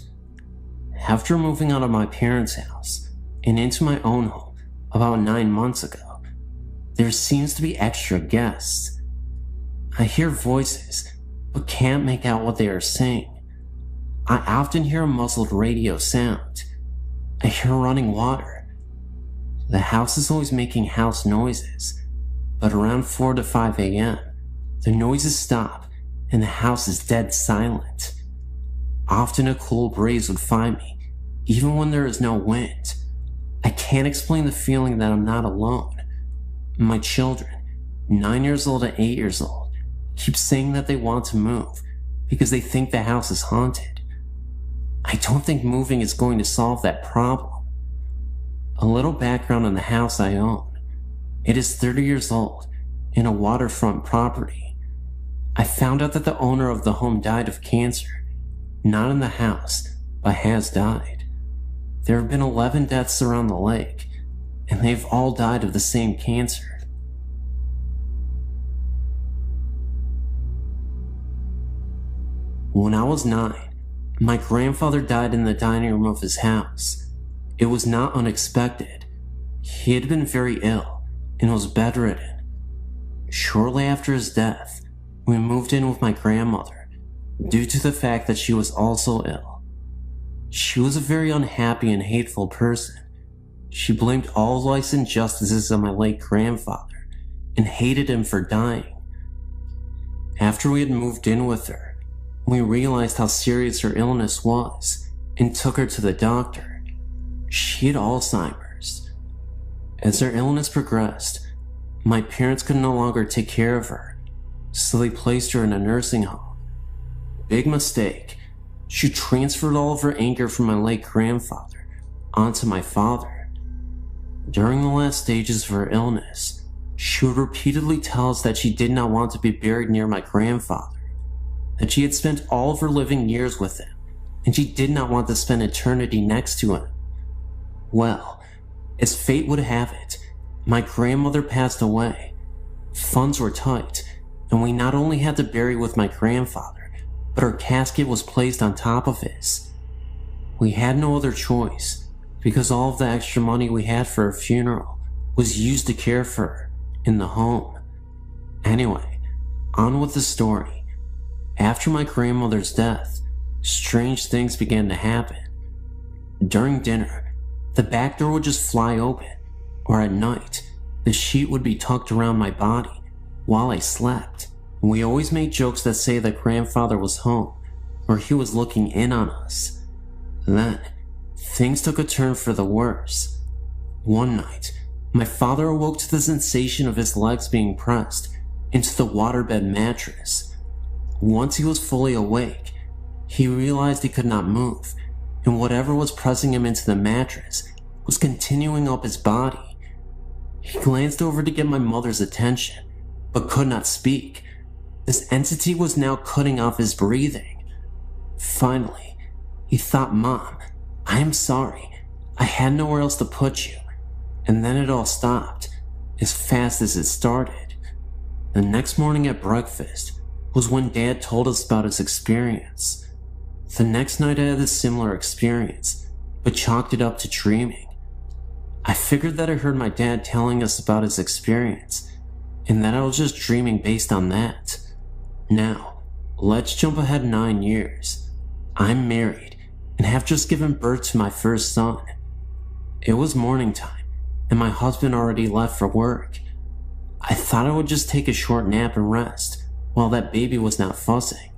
After moving out of my parents' house and into my own home about 9 months ago, there seems to be extra guests. I hear voices, but can't make out what they are saying. I often hear a muffled radio sound. I hear running water. The house is always making house noises, but around 4 to 5 a.m., the noises stop and the house is dead silent. Often a cool breeze would find me, even when there is no wind. I can't explain the feeling that I'm not alone. My children, 9 years old and 8 years old, keep saying that they want to move because they think the house is haunted. I don't think moving is going to solve that problem. A little background on the house I own. It is 30 years old in a waterfront property. I found out that the owner of the home died of cancer, not in the house, but has died. There have been 11 deaths around the lake, and they've all died of the same cancer. When I was 9, my grandfather died in the dining room of his house. It was not unexpected. He had been very ill and was bedridden. Shortly after his death, we moved in with my grandmother due to the fact that she was also ill. She was a very unhappy and hateful person. She blamed all life's injustices on my late grandfather and hated him for dying. After we had moved in with her, we realized how serious her illness was and took her to the doctor. She had Alzheimer's. As her illness progressed, my parents could no longer take care of her, so they placed her in a nursing home. Big mistake. She transferred all of her anger from my late grandfather onto my father. During the last stages of her illness, she would repeatedly tell us that she did not want to be buried near my grandfather, that she had spent all of her living years with him, and she did not want to spend eternity next to him. Well, as fate would have it, my grandmother passed away. Funds were tight, and we not only had to bury with my grandfather, but her casket was placed on top of his. We had no other choice, because all of the extra money we had for her funeral was used to care for her in the home. Anyway, on with the story. After my grandmother's death, strange things began to happen. During dinner, the back door would just fly open, or at night, the sheet would be tucked around my body while I slept. We always made jokes that say that grandfather was home, or he was looking in on us. Then, things took a turn for the worse. One night, my father awoke to the sensation of his legs being pressed into the waterbed mattress. Once he was fully awake, he realized he could not move, and whatever was pressing him into the mattress was continuing up his body. He glanced over to get my mother's attention, but could not speak. This entity was now cutting off his breathing. Finally, he thought, "Mom, I am sorry. I had nowhere else to put you." And then it all stopped, as fast as it started. The next morning at breakfast was when Dad told us about his experience. The next night I had a similar experience, but chalked it up to dreaming. I figured that I heard my dad telling us about his experience, and that I was just dreaming based on that. Now, let's jump ahead 9 years. I'm married, and have just given birth to my first son. It was morning time, and my husband already left for work. I thought I would just take a short nap and rest, while that baby was not fussing.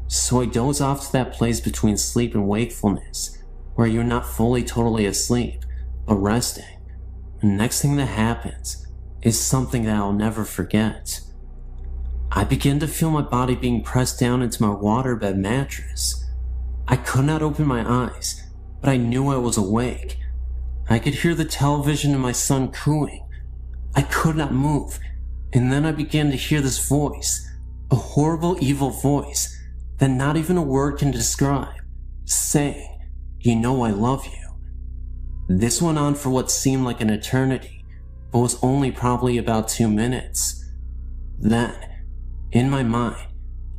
So I dozed off to that place between sleep and wakefulness, where you're not fully totally asleep, but resting. The next thing that happens is something that I'll never forget. I began to feel my body being pressed down into my waterbed mattress. I could not open my eyes, but I knew I was awake. I could hear the television and my son cooing. I could not move, and then I began to hear this voice, a horrible, evil voice that not even a word can describe, saying, "You know I love you." This went on for what seemed like an eternity, but was only probably about 2 minutes. Then, in my mind,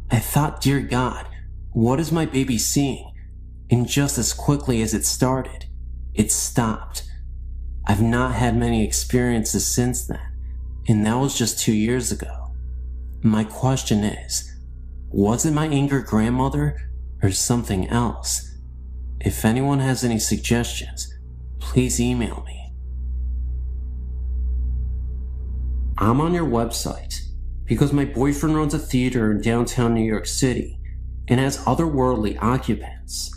I thought, "Dear God, what is my baby seeing?" And just as quickly as it started, it stopped. I've not had many experiences since then, and that was just 2 years ago. My question is, was it my angry grandmother or something else? If anyone has any suggestions, please email me. I'm on your website because my boyfriend runs a theater in downtown New York City and has otherworldly occupants.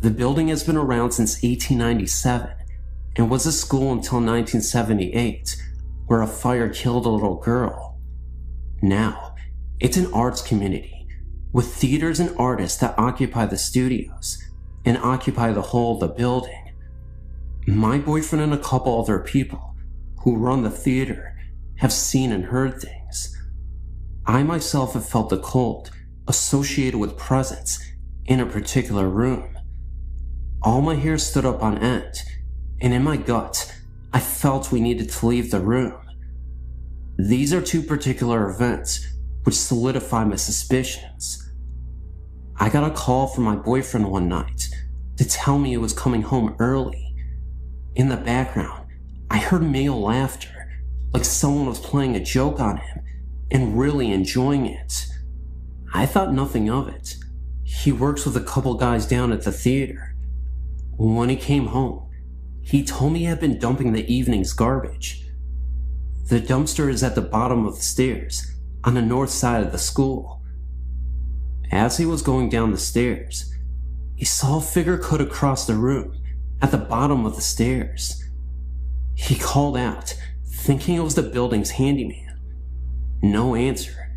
The building has been around since 1897 and was a school until 1978, where a fire killed a little girl. Now, it's an arts community with theaters and artists that occupy the studios and occupy the whole of the building. My boyfriend and a couple other people who run the theater have seen and heard things. I myself have felt the cold associated with presence in a particular room. All my hair stood up on end, and in my gut, I felt we needed to leave the room. These are 2 particular events which solidify my suspicions. I got a call from my boyfriend one night to tell me he was coming home early. In the background, I heard male laughter, like someone was playing a joke on him and really enjoying it. I thought nothing of it. He works with a couple guys down at the theater. When he came home, he told me he had been dumping the evening's garbage. The dumpster is at the bottom of the stairs on the north side of the school. As he was going down the stairs, he saw a figure cut across the room at the bottom of the stairs. He called out, thinking it was the building's handyman. No answer.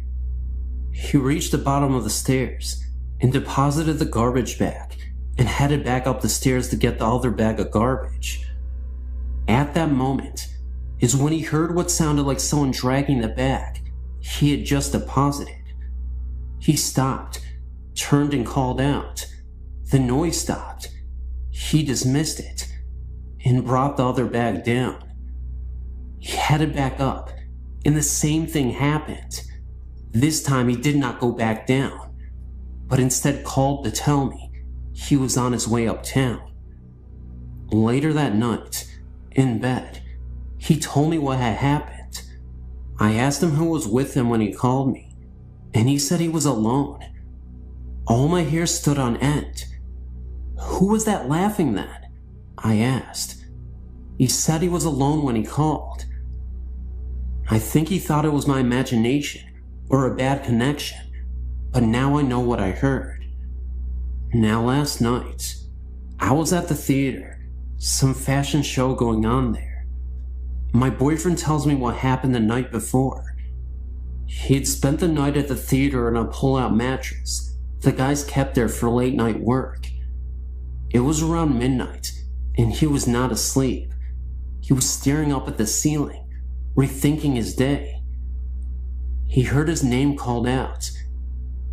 He reached the bottom of the stairs and deposited the garbage bag and headed back up the stairs to get the other bag of garbage. At that moment is when he heard what sounded like someone dragging the bag he had just deposited. He stopped, turned and called out. The noise stopped. He dismissed it and brought the other bag down. He headed back up, and the same thing happened. This time he did not go back down, but instead called to tell me he was on his way uptown. Later that night, in bed, he told me what had happened. I asked him who was with him when he called me, and he said he was alone. All my hair stood on end. "Who was that laughing then?" I asked. He said he was alone when he called. I think he thought it was my imagination or a bad connection, but now I know what I heard. Now last night, I was at the theater, some fashion show going on there. My boyfriend tells me what happened the night before. He'd spent the night at the theater in a pull-out mattress the guys kept there for late night work. It was around midnight, and he was not asleep. He was staring up at the ceiling, rethinking his day. He heard his name called out.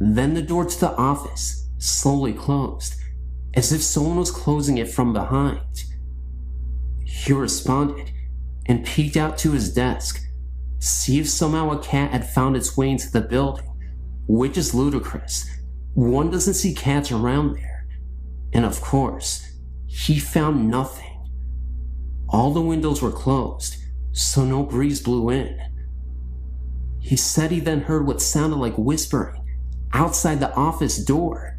Then the door to the office slowly closed, as if someone was closing it from behind. He responded and peeked out to his desk, see if somehow a cat had found its way into the building, which is ludicrous. One doesn't see cats around there. And of course, he found nothing. All the windows were closed, so no breeze blew in. He said he then heard what sounded like whispering outside the office door.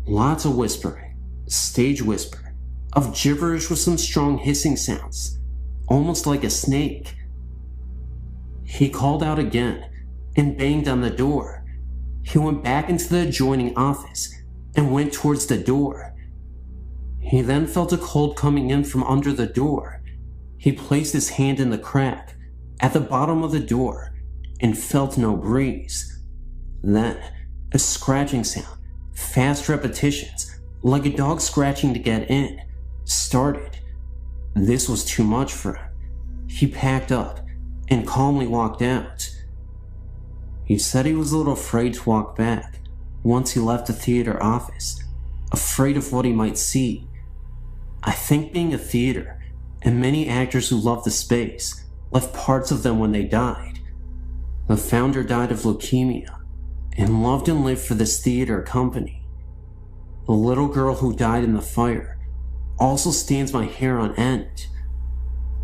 Lots of whispering, stage whisper, of gibberish with some strong hissing sounds, almost like a snake. He called out again and banged on the door. He went back into the adjoining office and went towards the door. He then felt a cold coming in from under the door. He placed his hand in the crack at the bottom of the door and felt no breeze. Then, a scratching sound, fast repetitions, like a dog scratching to get in, started. This was too much for him. He packed up and calmly walked out. He said he was a little afraid to walk back once he left the theater office, afraid of what he might see. I think being a theater, and many actors who love the space left parts of them when they died. The founder died of leukemia and loved and lived for this theater company. The little girl who died in the fire also stands my hair on end.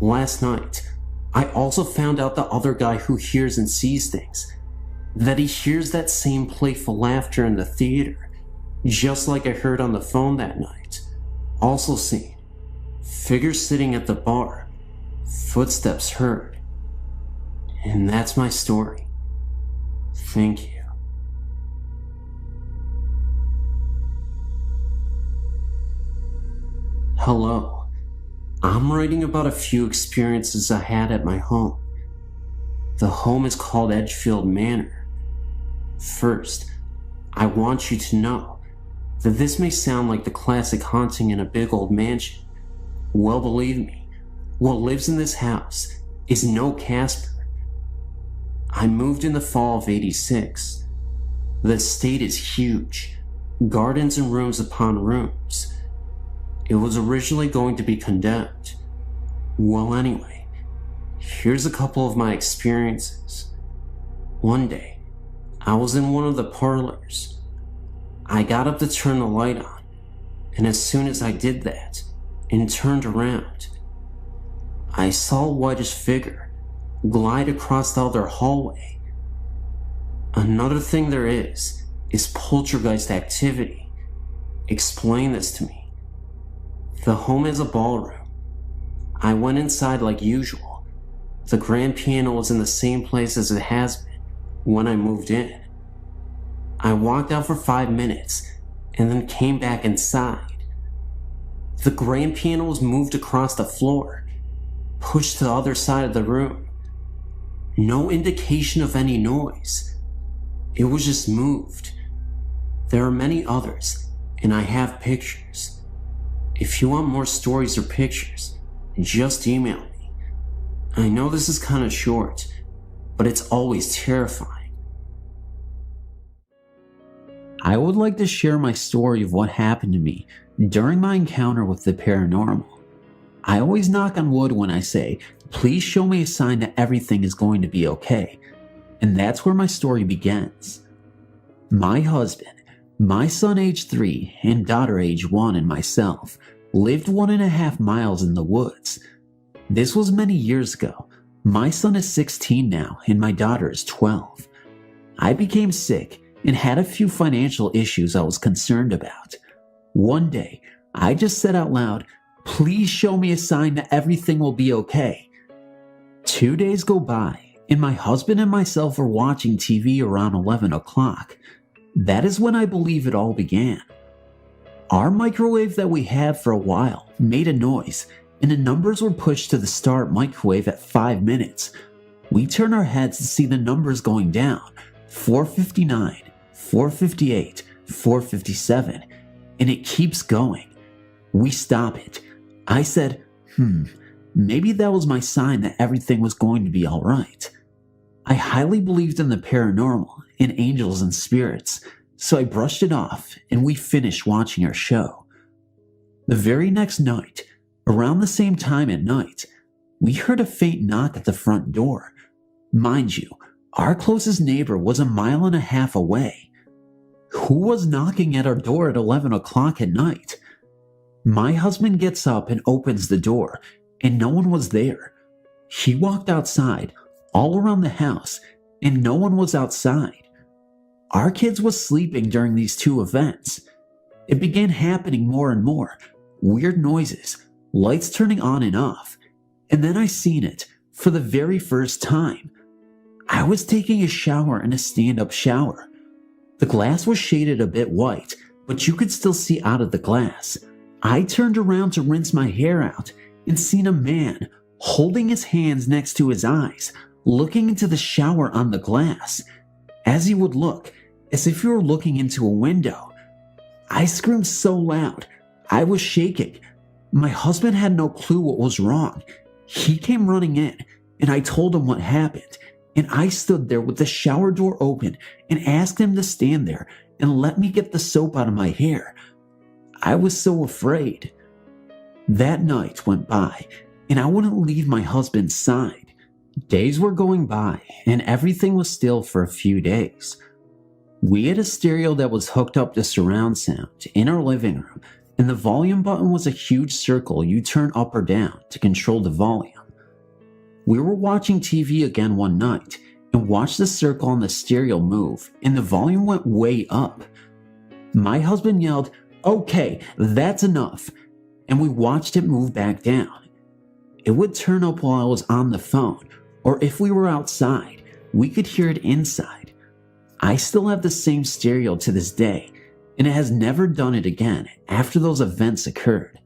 Last night, I also found out the other guy who hears and sees things, that he hears that same playful laughter in the theater, just like I heard on the phone that night. Also seen figures sitting at the bar, footsteps heard. And that's my story. Thank you. Hello. I'm writing about a few experiences I had at my home. The home is called Edgefield Manor. First, I want you to know that this may sound like the classic haunting in a big old mansion. Well, believe me, what lives in this house is no Casper. I moved in the fall of '86. The estate is huge, gardens and rooms upon rooms. It was originally going to be condemned. Well, anyway, here's a couple of my experiences. One day, I was in one of the parlors. I got up to turn the light on, and as soon as I did that and turned around, I saw a whitish figure glide across the other hallway. Another thing there is poltergeist activity. Explain this to me. The home has a ballroom. I went inside like usual. The grand piano was in the same place as it has been when I moved in. I walked out for 5 minutes and then came back inside. The grand piano was moved across the floor, pushed to the other side of the room. No indication of any noise. It was just moved. There are many others, and I have pictures. If you want more stories or pictures, just email me. I know this is kind of short, but it's always terrifying. I would like to share my story of what happened to me during my encounter with the paranormal. I always knock on wood when I say, please show me a sign that everything is going to be okay. And that's where my story begins. My husband, my son age 3 and daughter age 1 and myself lived 1.5 miles in the woods. This was many years ago. My son is 16 now and my daughter is 12. I became sick and had a few financial issues I was concerned about. One day, I just said out loud, please show me a sign that everything will be okay. 2 days go by, and my husband and myself are watching TV around 11 o'clock. That is when I believe it all began. Our microwave that we had for a while made a noise, and the numbers were pushed to the start microwave at 5 minutes. We turn our heads to see the numbers going down, 459, 458, 457, and it keeps going. We stop it. I said, maybe that was my sign that everything was going to be alright. I highly believed in the paranormal, in angels and spirits, so I brushed it off and we finished watching our show. The very next night, around the same time at night, we heard a faint knock at the front door. Mind you, our closest neighbor was 1.5 miles away. Who was knocking at our door at 11 o'clock at night? My husband gets up and opens the door, and no one was there. He walked outside, all around the house, and no one was outside. Our kids was sleeping during these two events. It began happening more and more. Weird noises, lights turning on and off, and then I seen it for the very first time. I was taking a shower in a stand-up shower. The glass was shaded a bit white, but you could still see out of the glass. I turned around to rinse my hair out and seen a man holding his hands next to his eyes, looking into the shower on the glass, as he would look as if you were looking into a window. I screamed so loud, I was shaking. My husband had no clue what was wrong. He came running in, and I told him what happened, and I stood there with the shower door open and asked him to stand there and let me get the soap out of my hair. I was so afraid. That night went by, and I wouldn't leave my husband's side. Days were going by, and everything was still for a few days. We had a stereo that was hooked up to surround sound in our living room, and the volume button was a huge circle you turn up or down to control the volume. We were watching TV again one night and watched the circle on the stereo move, and the volume went way up. My husband yelled, "Okay, that's enough," and we watched it move back down. It would turn up while I was on the phone, or if we were outside, we could hear it inside. I still have the same stereo to this day, and it has never done it again after those events occurred.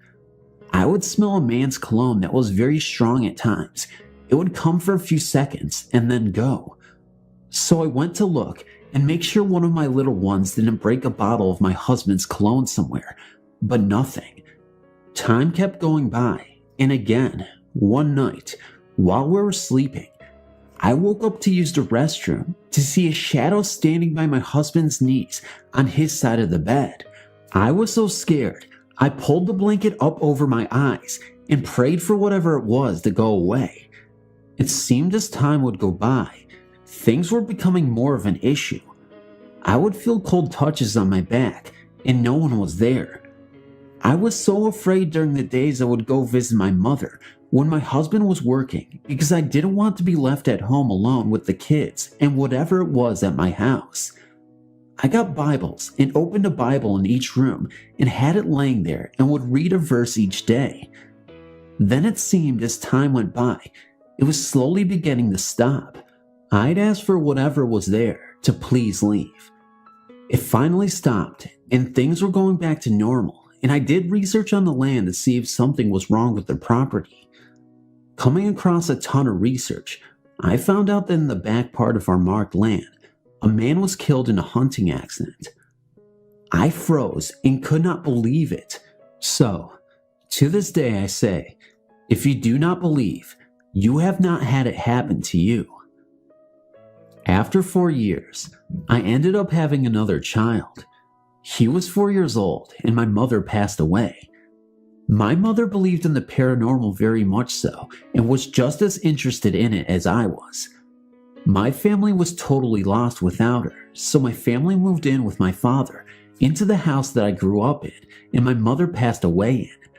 I would smell a man's cologne that was very strong at times. It would come for a few seconds and then go. So I went to look and make sure one of my little ones didn't break a bottle of my husband's cologne somewhere, but nothing. Time kept going by, and again, one night, while we were sleeping, I woke up to use the restroom to see a shadow standing by my husband's knees on his side of the bed. I was so scared, I pulled the blanket up over my eyes and prayed for whatever it was to go away. It seemed as time would go by, things were becoming more of an issue. I would feel cold touches on my back, and no one was there. I was so afraid during the days I would go visit my mother when my husband was working, because I didn't want to be left at home alone with the kids and whatever it was at my house. I got Bibles and opened a Bible in each room and had it laying there and would read a verse each day. Then it seemed as time went by, it was slowly beginning to stop. I'd ask for whatever was there to please leave. It finally stopped, and things were going back to normal, and I did research on the land to see if something was wrong with the property. Coming across a ton of research, I found out that in the back part of our marked land, a man was killed in a hunting accident. I froze and could not believe it. So, to this day I say, if you do not believe, you have not had it happen to you. After 4 years, I ended up having another child. He was 4 years old, and my mother passed away. My mother believed in the paranormal very much so, and was just as interested in it as I was. My family was totally lost without her, so my family moved in with my father into the house that I grew up in, and my mother passed away in.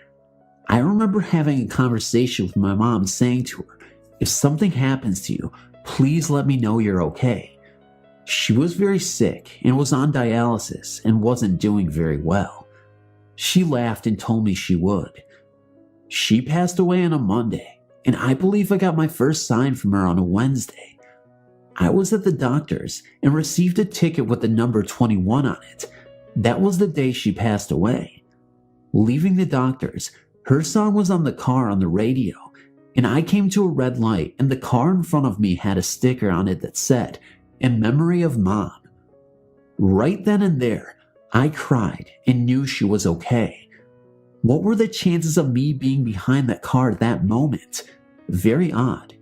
I remember having a conversation with my mom saying to her, "If something happens to you, please let me know you're okay." She was very sick and was on dialysis and wasn't doing very well. She laughed and told me she would. She passed away on a Monday, and I believe I got my first sign from her on a Wednesday. I was at the doctor's and received a ticket with the number 21 on it. That was the day she passed away. Leaving the doctor's, her song was on the car on the radio, and I came to a red light and the car in front of me had a sticker on it that said, "In memory of Mom." Right then and there, I cried and knew she was okay. What were the chances of me being behind that car at that moment? Very odd.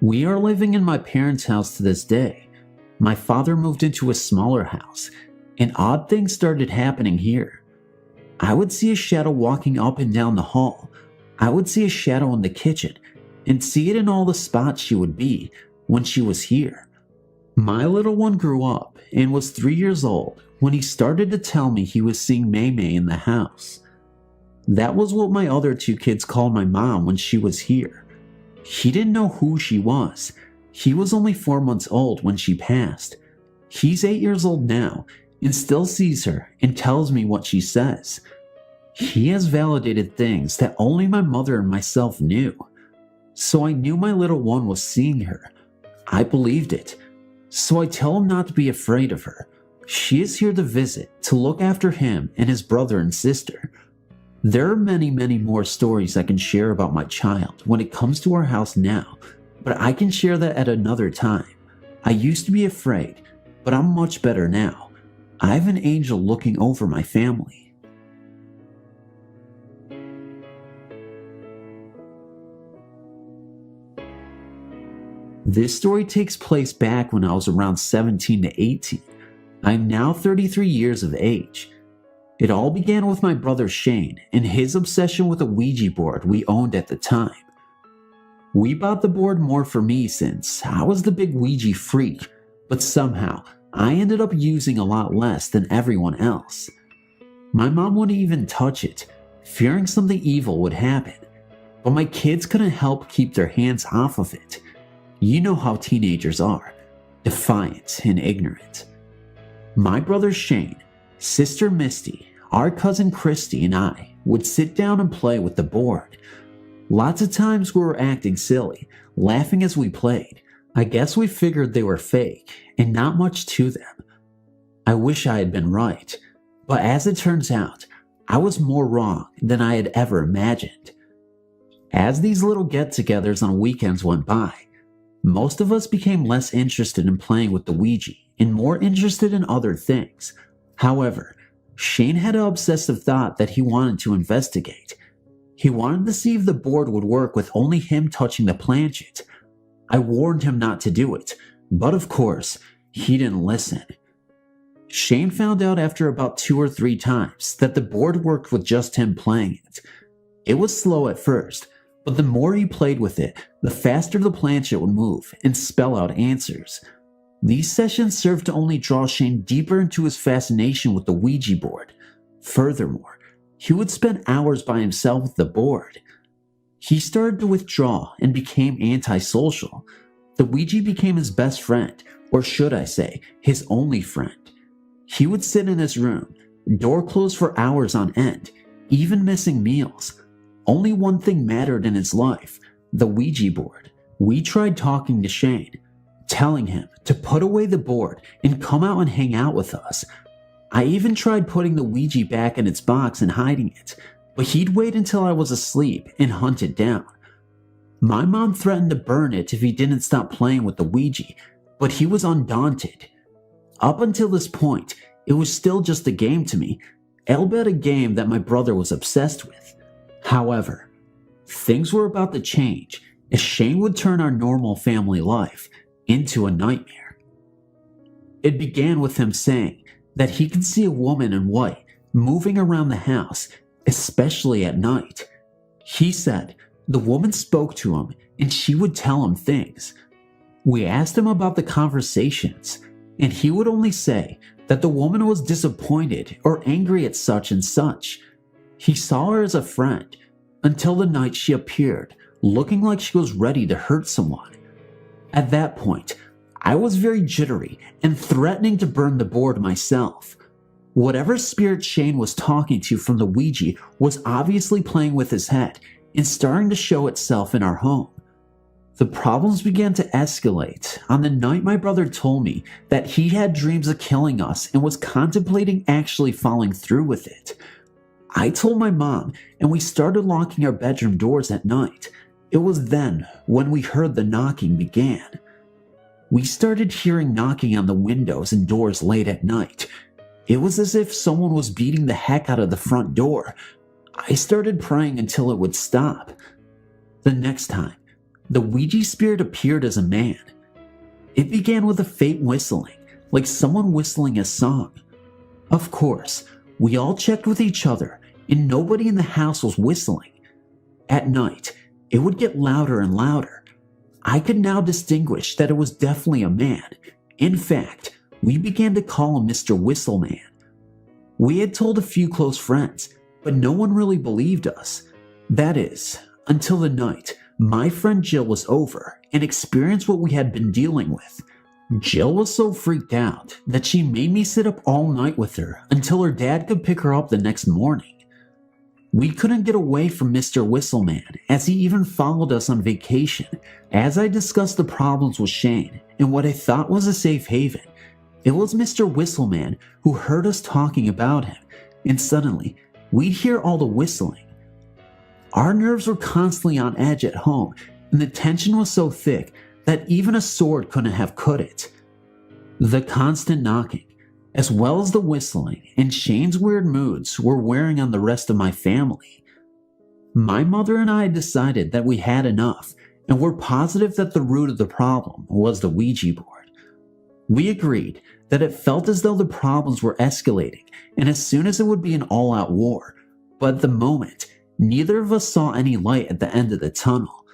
We are living in my parents' house to this day. My father moved into a smaller house, and odd things started happening here. I would see a shadow walking up and down the hall. I would see a shadow in the kitchen, and see it in all the spots she would be when she was here. My little one grew up and was 3 years old when he started to tell me he was seeing May May in the house. That was what my other 2 kids called my mom when she was here. He didn't know who she was. He was only 4 months old when she passed. He's 8 years old now and still sees her and tells me what she says. He has validated things that only my mother and myself knew. So I knew my little one was seeing her. I believed it. So I tell him not to be afraid of her. She is here to visit, to look after him and his brother and sister. There are many, many more stories I can share about my child when it comes to our house now, but I can share that at another time. I used to be afraid, but I'm much better now. I have an angel looking over my family. This story takes place back when I was around 17 to 18. I'm now 33 years of age. It all began with my brother Shane and his obsession with a Ouija board we owned at the time. We bought the board more for me since I was the big Ouija freak, but somehow I ended up using a lot less than everyone else. My mom wouldn't even touch it, fearing something evil would happen, but my kids couldn't help keep their hands off of it. You know how teenagers are, defiant and ignorant. My brother Shane, sister Misty, our cousin Christy, and I would sit down and play with the board. Lots of times we were acting silly, laughing as we played. I guess we figured they were fake and not much to them. I wish I had been right, but as it turns out, I was more wrong than I had ever imagined. As these little get-togethers on weekends went by, most of us became less interested in playing with the Ouija and more interested in other things. However, Shane had an obsessive thought that he wanted to investigate. He wanted to see if the board would work with only him touching the planchet. I warned him not to do it, but of course, he didn't listen. Shane found out after about 2 or 3 times that the board worked with just him playing it. It was slow at first, but the more he played with it, the faster the planchet would move and spell out answers. These sessions served to only draw Shane deeper into his fascination with the Ouija board. Furthermore, he would spend hours by himself with the board. He started to withdraw and became antisocial. The Ouija became his best friend, or should I say, his only friend. He would sit in his room, door closed for hours on end, even missing meals. Only one thing mattered in his life, the Ouija board. We tried talking to Shane, telling him to put away the board and come out and hang out with us. I even tried putting the Ouija back in its box and hiding it, but he'd wait until I was asleep and hunt it down. My mom threatened to burn it if he didn't stop playing with the Ouija, but he was undaunted. Up until this point, it was still just a game to me, albeit a game that my brother was obsessed with. However, things were about to change as Shane would turn our normal family life into a nightmare. It began with him saying that he could see a woman in white moving around the house, especially at night. He said the woman spoke to him and she would tell him things. We asked him about the conversations, and he would only say that the woman was disappointed or angry at such and such. He saw her as a friend until the night she appeared, looking like she was ready to hurt someone. At that point, I was very jittery and threatening to burn the board myself. Whatever spirit Shane was talking to from the Ouija was obviously playing with his head and starting to show itself in our home. The problems began to escalate on the night my brother told me that he had dreams of killing us and was contemplating actually following through with it. I told my mom, and we started locking our bedroom doors at night. It was then when we heard the knocking began. We started hearing knocking on the windows and doors late at night. It was as if someone was beating the heck out of the front door. I started praying until it would stop. The next time, the Ouija spirit appeared as a man. It began with a faint whistling, like someone whistling a song. Of course, we all checked with each other, and nobody in the house was whistling. At night, it would get louder and louder. I could now distinguish that it was definitely a man. In fact, we began to call him Mr. Whistleman. We had told a few close friends, but no one really believed us. That is, until the night my friend Jill was over and experienced what we had been dealing with. Jill was so freaked out that she made me sit up all night with her until her dad could pick her up the next morning. We couldn't get away from Mr. Whistleman, as he even followed us on vacation. As I discussed the problems with Shane in what I thought was a safe haven, it was Mr. Whistleman who heard us talking about him, and suddenly we'd hear all the whistling. Our nerves were constantly on edge at home, and the tension was so thick that even a sword couldn't have cut it. The constant knocking, as well as the whistling and Shane's weird moods, were wearing on the rest of my family. My mother and I decided that we had enough, and were positive that the root of the problem was the Ouija board. We agreed that it felt as though the problems were escalating, and as soon as it would be an all-out war, but at the moment, neither of us saw any light at the end of the tunnel.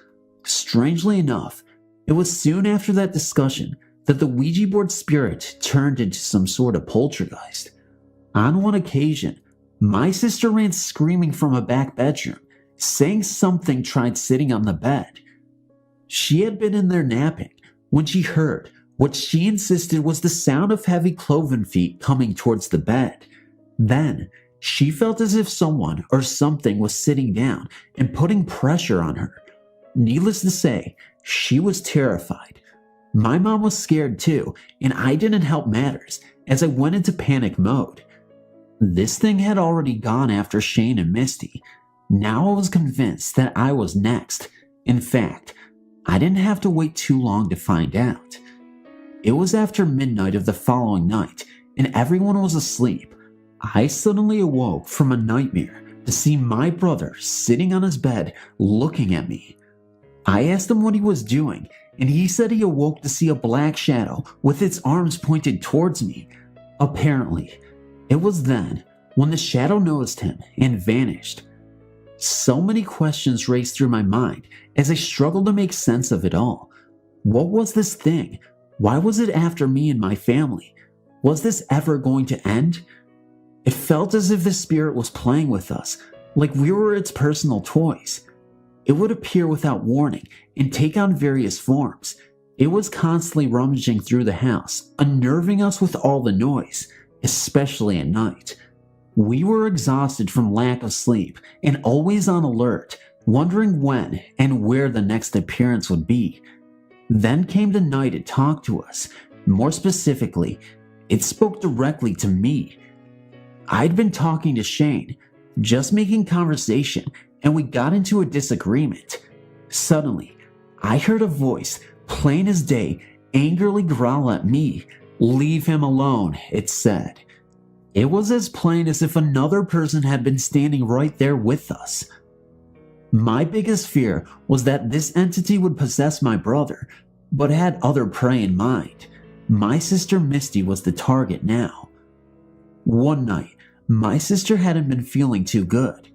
Strangely enough, it was soon after that discussion that the Ouija board spirit turned into some sort of poltergeist. On one occasion, my sister ran screaming from a back bedroom, saying something tried sitting on the bed. She had been in there napping when she heard what she insisted was the sound of heavy cloven feet coming towards the bed. Then, she felt as if someone or something was sitting down and putting pressure on her. Needless to say, she was terrified. My mom was scared too, and I didn't help matters as I went into panic mode. This thing had already gone after Shane and Misty. Now I was convinced that I was next. In fact, I didn't have to wait too long to find out. It was after midnight of the following night, and everyone was asleep. I suddenly awoke from a nightmare to see my brother sitting on his bed looking at me. I asked him what he was doing, and he said he awoke to see a black shadow with its arms pointed towards me. Apparently, it was then when the shadow noticed him and vanished. So many questions raced through my mind as I struggled to make sense of it all. What was this thing? Why was it after me and my family? Was this ever going to end? It felt as if the spirit was playing with us, like we were its personal toys. It would appear without warning and take on various forms. It was constantly rummaging through the house, unnerving us with all the noise, especially at night. We were exhausted from lack of sleep and always on alert, wondering when and where the next appearance would be. Then came the night it talked to us. More specifically, it spoke directly to me. I'd been talking to Shane, just making conversation, and we got into a disagreement. Suddenly, I heard a voice, plain as day, angrily growl at me. "Leave him alone," it said. It was as plain as if another person had been standing right there with us. My biggest fear was that this entity would possess my brother, but had other prey in mind. My sister Misty was the target now. One night, my sister hadn't been feeling too good.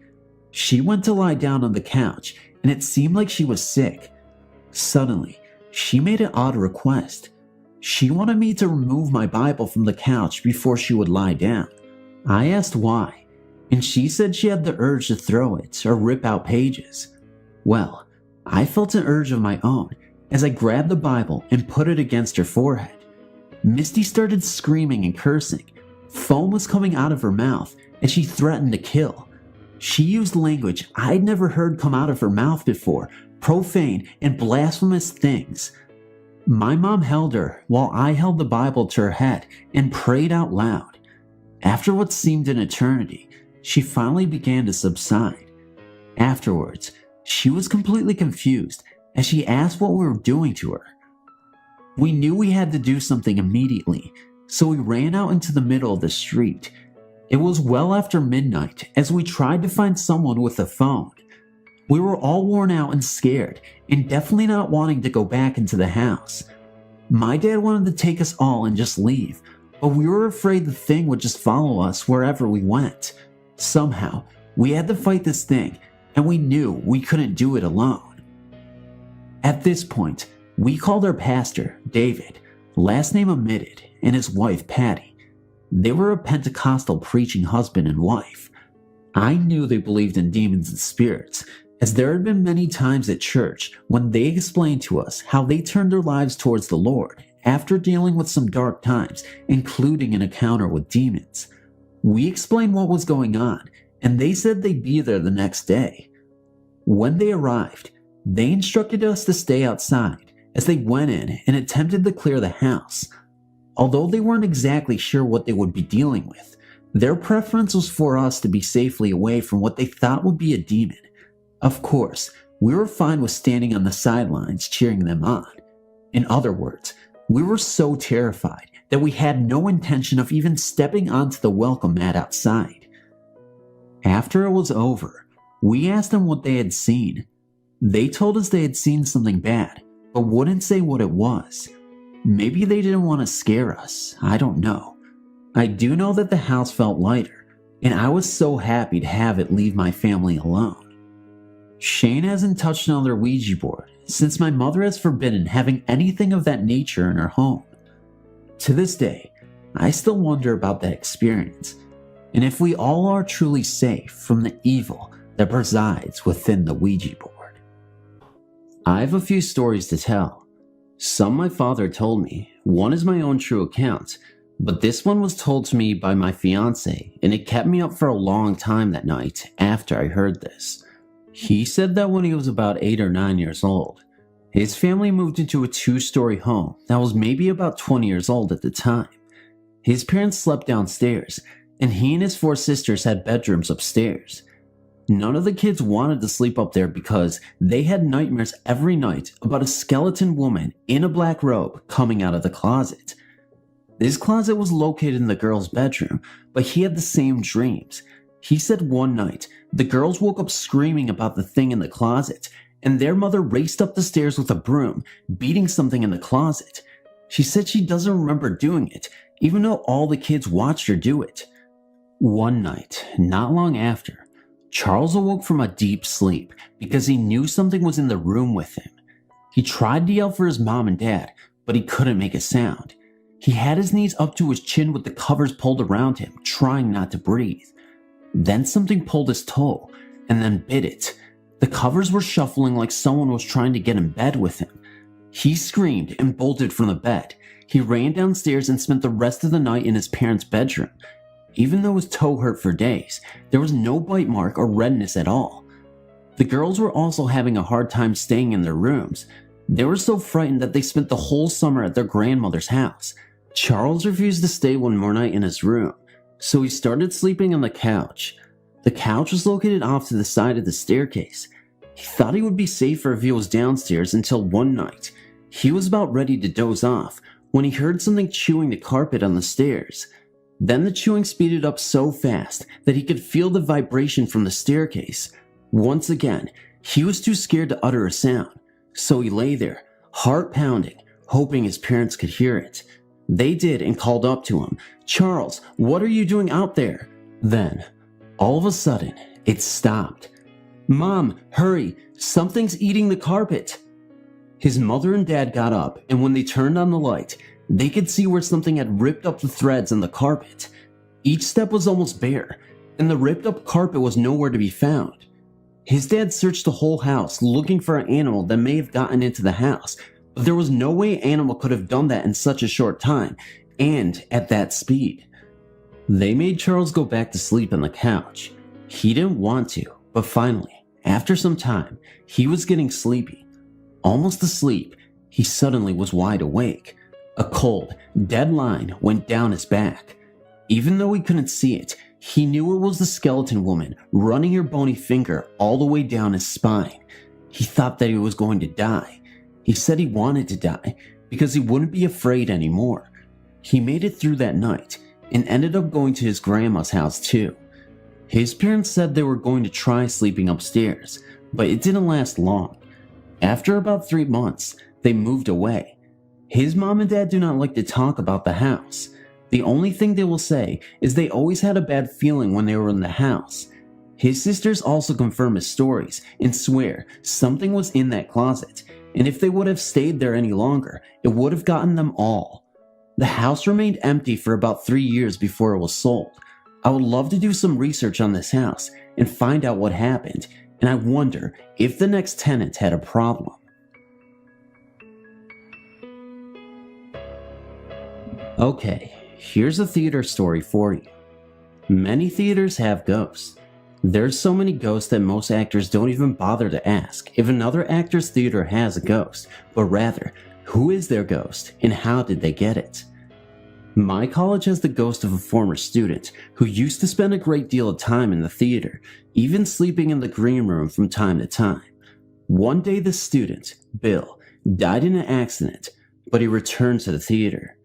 She went to lie down on the couch, and it seemed like she was sick. Suddenly, she made an odd request. She wanted me to remove my Bible from the couch before she would lie down. I asked why, and she said she had the urge to throw it or rip out pages. Well, I felt an urge of my own as I grabbed the Bible and put it against her forehead. Misty started screaming and cursing. Foam was coming out of her mouth, and she threatened to kill. She used language I'd never heard come out of her mouth before, profane and blasphemous things. My mom held her while I held the Bible to her head and prayed out loud. After what seemed an eternity, she finally began to subside. Afterwards, she was completely confused as she asked what we were doing to her. We knew we had to do something immediately, so we ran out into the middle of the street. It was well after midnight as we tried to find someone with a phone. We were all worn out and scared, and definitely not wanting to go back into the house. My dad wanted to take us all and just leave, but we were afraid the thing would just follow us wherever we went. Somehow, we had to fight this thing, and we knew we couldn't do it alone. At this point, we called our pastor, David, last name omitted, and his wife, Patty. They were a Pentecostal preaching husband and wife. I knew they believed in demons and spirits, as there had been many times at church when they explained to us how they turned their lives towards the Lord after dealing with some dark times, including an encounter with demons. We explained what was going on, and they said they'd be there the next day. When they arrived, they instructed us to stay outside as they went in and attempted to clear the house. Although they weren't exactly sure what they would be dealing with, their preference was for us to be safely away from what they thought would be a demon. Of course, we were fine with standing on the sidelines cheering them on. In other words, we were so terrified that we had no intention of even stepping onto the welcome mat outside. After it was over, we asked them what they had seen. They told us they had seen something bad, but wouldn't say what it was. Maybe they didn't want to scare us, I don't know. I do know that the house felt lighter, and I was so happy to have it leave my family alone. Shane hasn't touched another Ouija board since my mother has forbidden having anything of that nature in her home. To this day, I still wonder about that experience, and if we all are truly safe from the evil that presides within the Ouija board. I have a few stories to tell. Some my father told me, one is my own true account, but this one was told to me by my fiance, and it kept me up for a long time that night after I heard this. He said that when he was about 8 or 9 years old, his family moved into a 2-story home that was maybe about 20 years old at the time. His parents slept downstairs, and he and his 4 sisters had bedrooms upstairs. None of the kids wanted to sleep up there because they had nightmares every night about a skeleton woman in a black robe coming out of the closet. This closet was located in the girl's bedroom, but he had the same dreams. He said one night, the girls woke up screaming about the thing in the closet, and their mother raced up the stairs with a broom, beating something in the closet. She said she doesn't remember doing it, even though all the kids watched her do it. One night, not long after, Charles awoke from a deep sleep because he knew something was in the room with him. He tried to yell for his mom and dad, but he couldn't make a sound. He had his knees up to his chin with the covers pulled around him, trying not to breathe. Then something pulled his toe, and then bit it. The covers were shuffling like someone was trying to get in bed with him. He screamed and bolted from the bed. He ran downstairs and spent the rest of the night in his parents' bedroom. Even though his toe hurt for days, there was no bite mark or redness at all. The girls were also having a hard time staying in their rooms. They were so frightened that they spent the whole summer at their grandmother's house. Charles refused to stay one more night in his room, so he started sleeping on the couch. The couch was located off to the side of the staircase. He thought he would be safer if he was downstairs until one night. He was about ready to doze off when he heard something chewing the carpet on the stairs. Then the chewing speeded up so fast that he could feel the vibration from the staircase. Once again, he was too scared to utter a sound, so he lay there, heart pounding, hoping his parents could hear it. They did and called up to him, "Charles, what are you doing out there?" Then, all of a sudden, it stopped. "Mom, hurry, something's eating the carpet." His mother and dad got up, and when they turned on the light, they could see where something had ripped up the threads on the carpet. Each step was almost bare, and the ripped up carpet was nowhere to be found. His dad searched the whole house looking for an animal that may have gotten into the house, but there was no way an animal could have done that in such a short time, and at that speed. They made Charles go back to sleep on the couch. He didn't want to, but finally, after some time, he was getting sleepy. Almost asleep, he suddenly was wide awake. A cold, dead line went down his back. Even though he couldn't see it, he knew it was the skeleton woman running her bony finger all the way down his spine. He thought that he was going to die. He said he wanted to die because he wouldn't be afraid anymore. He made it through that night and ended up going to his grandma's house too. His parents said they were going to try sleeping upstairs, but it didn't last long. After about 3 months, they moved away. His mom and dad do not like to talk about the house. The only thing they will say is they always had a bad feeling when they were in the house. His sisters also confirm his stories and swear something was in that closet, and if they would have stayed there any longer, it would have gotten them all. The house remained empty for about 3 years before it was sold. I would love to do some research on this house and find out what happened, and I wonder if the next tenant had a problem. Okay, here's a theater story for you. Many theaters have ghosts. There's so many ghosts that most actors don't even bother to ask if another actor's theater has a ghost, but rather, who is their ghost and how did they get it? My college has the ghost of a former student who used to spend a great deal of time in the theater, even sleeping in the green room from time to time. One day the student, Bill, died in an accident, but he returned to the theater.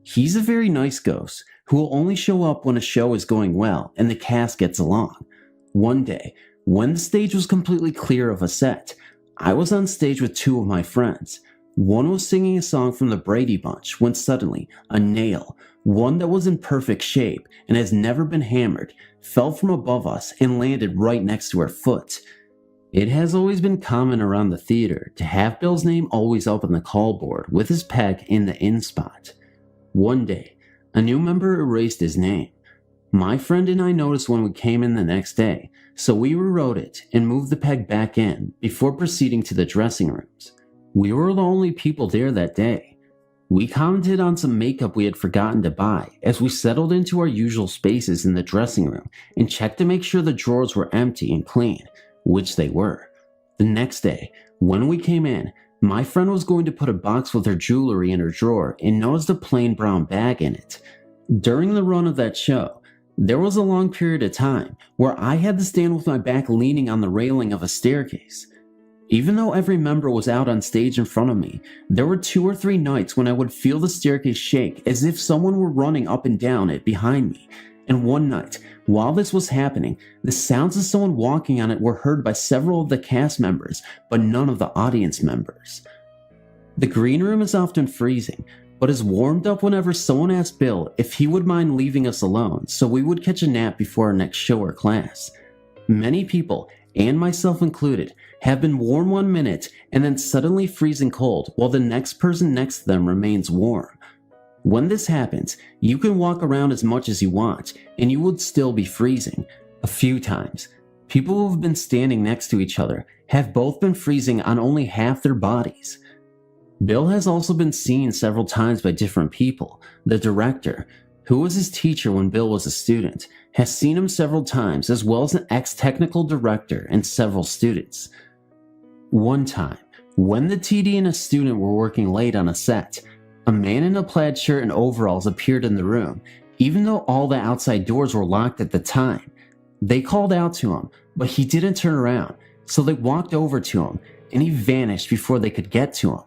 He's a very nice ghost who will only show up when a show is going well and the cast gets along. One day, when the stage was completely clear of a set, I was on stage with 2 of my friends. One was singing a song from the Brady Bunch when suddenly a nail, one that was in perfect shape and has never been hammered, fell from above us and landed right next to our foot. It has always been common around the theater to have Bill's name always up on the call board with his peg in the in spot. One day, a new member erased his name. My friend and I noticed when we came in the next day, so we rewrote it and moved the peg back in before proceeding to the dressing rooms. We were the only people there that day. We commented on some makeup we had forgotten to buy as we settled into our usual spaces in the dressing room and checked to make sure the drawers were empty and clean, which they were. The next day, when we came in, my friend was going to put a box with her jewelry in her drawer and noticed a plain brown bag in it. During the run of that show, there was a long period of time where I had to stand with my back leaning on the railing of a staircase. Even though every member was out on stage in front of me, there were 2 or 3 nights when I would feel the staircase shake as if someone were running up and down it behind me. And one night, while this was happening, the sounds of someone walking on it were heard by several of the cast members, but none of the audience members. The green room is often freezing, but is warmed up whenever someone asked Bill if he would mind leaving us alone so we would catch a nap before our next show or class. Many people, and myself included, have been warm 1 minute and then suddenly freezing cold while the next person next to them remains warm. When this happens, you can walk around as much as you want and you would still be freezing. A few times, people who have been standing next to each other have both been freezing on only half their bodies. Bill has also been seen several times by different people. The director, who was his teacher when Bill was a student, has seen him several times, as well as an ex-technical director and several students. One time, when the TD and a student were working late on a set, a man in a plaid shirt and overalls appeared in the room, even though all the outside doors were locked at the time. They called out to him, but he didn't turn around, so they walked over to him, and he vanished before they could get to him.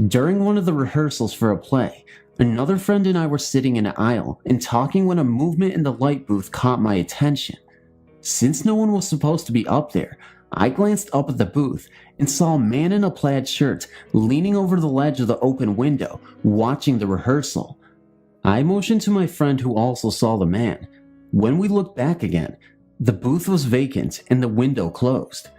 During one of the rehearsals for a play, another friend and I were sitting in an aisle and talking when a movement in the light booth caught my attention. Since no one was supposed to be up there, I glanced up at the booth and saw a man in a plaid shirt leaning over the ledge of the open window, watching the rehearsal. I motioned to my friend who also saw the man. When we looked back again, the booth was vacant and the window closed.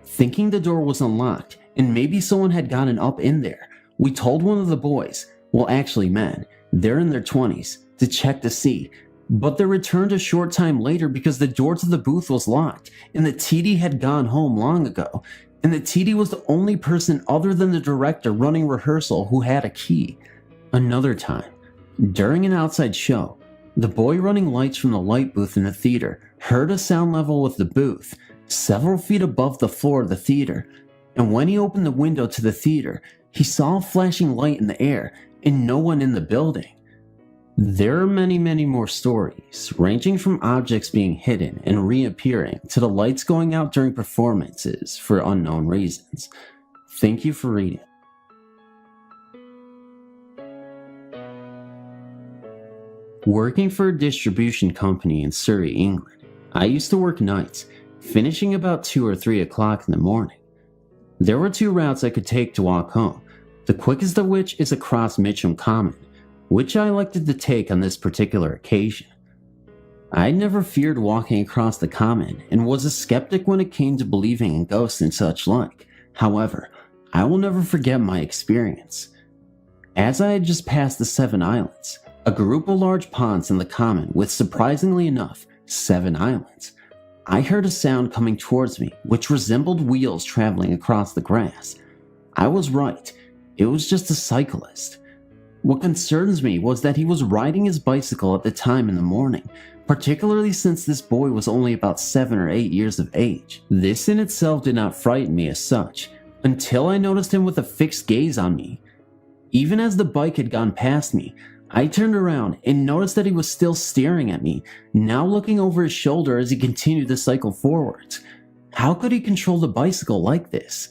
Thinking the door was unlocked and maybe someone had gotten up in there, we told one of the boys, well actually men, they're in their 20s, to check to see, but they returned a short time later because the door to the booth was locked and the TD had gone home long ago, and the TD was the only person other than the director running rehearsal who had a key. Another time, during an outside show, the boy running lights from the light booth in the theater heard a sound level with the booth, several feet above the floor of the theater, and when he opened the window to the theater, he saw a flashing light in the air and no one in the building. There are many, many more stories, ranging from objects being hidden and reappearing to the lights going out during performances for unknown reasons. Thank you for reading. Working for a distribution company in Surrey, England, I used to work nights, finishing about 2 or 3 o'clock in the morning. There were 2 routes I could take to walk home, the quickest of which is across Mitcham Common, which I elected to take on this particular occasion. I never feared walking across the common and was a skeptic when it came to believing in ghosts and such like. However, I will never forget my experience. As I had just passed the 7 islands, a group of large ponds in the common with, surprisingly enough, 7 islands, I heard a sound coming towards me which resembled wheels traveling across the grass. I was right, it was just a cyclist. What concerns me was that he was riding his bicycle at the time in the morning, particularly since this boy was only about 7 or 8 years of age. This in itself did not frighten me as such, until I noticed him with a fixed gaze on me. Even as the bike had gone past me, I turned around and noticed that he was still staring at me, now looking over his shoulder as he continued to cycle forwards. How could he control the bicycle like this?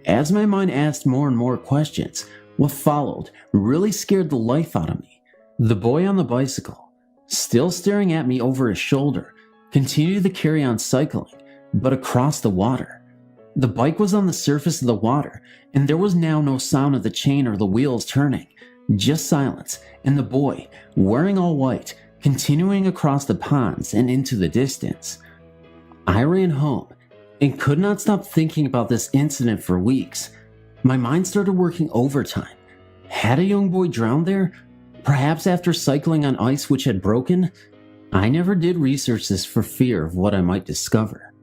As my mind asked more and more questions, what followed really scared the life out of me. The boy on the bicycle, still staring at me over his shoulder, continued to carry on cycling, but across the water. The bike was on the surface of the water, and there was now no sound of the chain or the wheels turning, just silence, and the boy, wearing all white, continuing across the ponds and into the distance. I ran home, and could not stop thinking about this incident for weeks. My mind started working overtime. Had a young boy drowned there? Perhaps after cycling on ice which had broken? I never did research this for fear of what I might discover.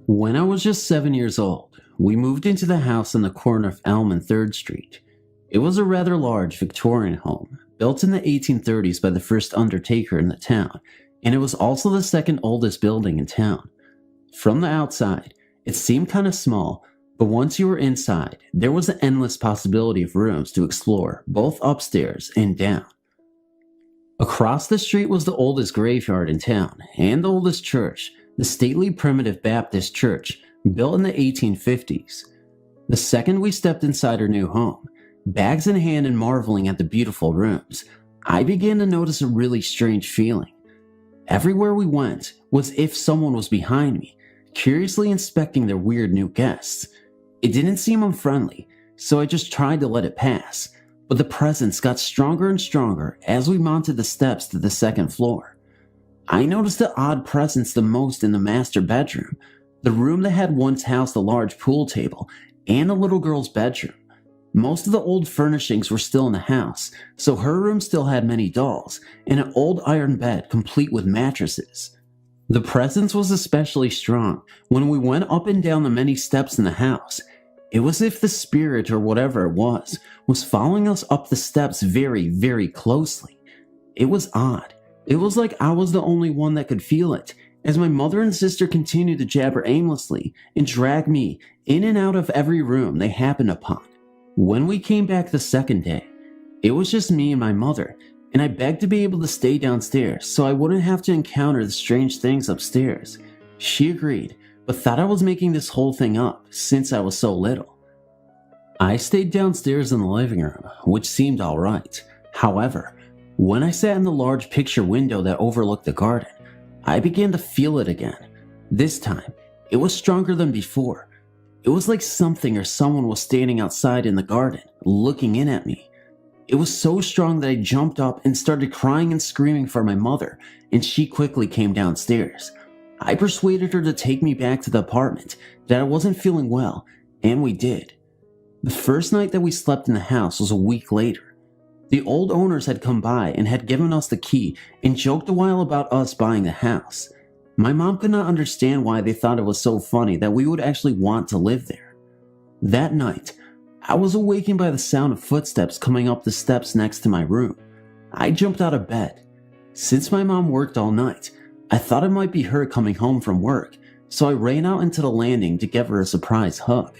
When I was just 7 years old, we moved into the house on the corner of Elm and 3rd Street. It was a rather large Victorian home, built in the 1830s by the first undertaker in the town, and it was also the second oldest building in town. From the outside, it seemed kind of small, but once you were inside, there was an endless possibility of rooms to explore, both upstairs and down. Across the street was the oldest graveyard in town, and the oldest church, the stately Primitive Baptist Church, built in the 1850s. The second we stepped inside our new home, bags in hand and marveling at the beautiful rooms, I began to notice a really strange feeling. Everywhere we went was as if someone was behind me, curiously inspecting their weird new guests. It didn't seem unfriendly, so I just tried to let it pass, but the presence got stronger and stronger as we mounted the steps to the 2nd floor. I noticed the odd presence the most in the master bedroom, the room that had once housed a large pool table, and a little girl's bedroom. Most of the old furnishings were still in the house, so her room still had many dolls, and an old iron bed complete with mattresses. The presence was especially strong when we went up and down the many steps in the house. It was as if the spirit, or whatever it was following us up the steps very, very closely. It was odd. It was like I was the only one that could feel it, as my mother and sister continued to jabber aimlessly and drag me in and out of every room they happened upon. When we came back the 2nd day, it was just me and my mother, and I begged to be able to stay downstairs so I wouldn't have to encounter the strange things upstairs. She agreed, but thought I was making this whole thing up since I was so little. I stayed downstairs in the living room, which seemed alright. However, when I sat in the large picture window that overlooked the garden, I began to feel it again. This time, it was stronger than before. It was like something or someone was standing outside in the garden, looking in at me. It was so strong that I jumped up and started crying and screaming for my mother, and she quickly came downstairs. I persuaded her to take me back to the apartment, that I wasn't feeling well, and we did. The first night that we slept in the house was a week later. The old owners had come by and had given us the key and joked a while about us buying the house. My mom could not understand why they thought it was so funny that we would actually want to live there. That night, I was awakened by the sound of footsteps coming up the steps next to my room. I jumped out of bed. Since my mom worked all night, I thought it might be her coming home from work, so I ran out into the landing to give her a surprise hug.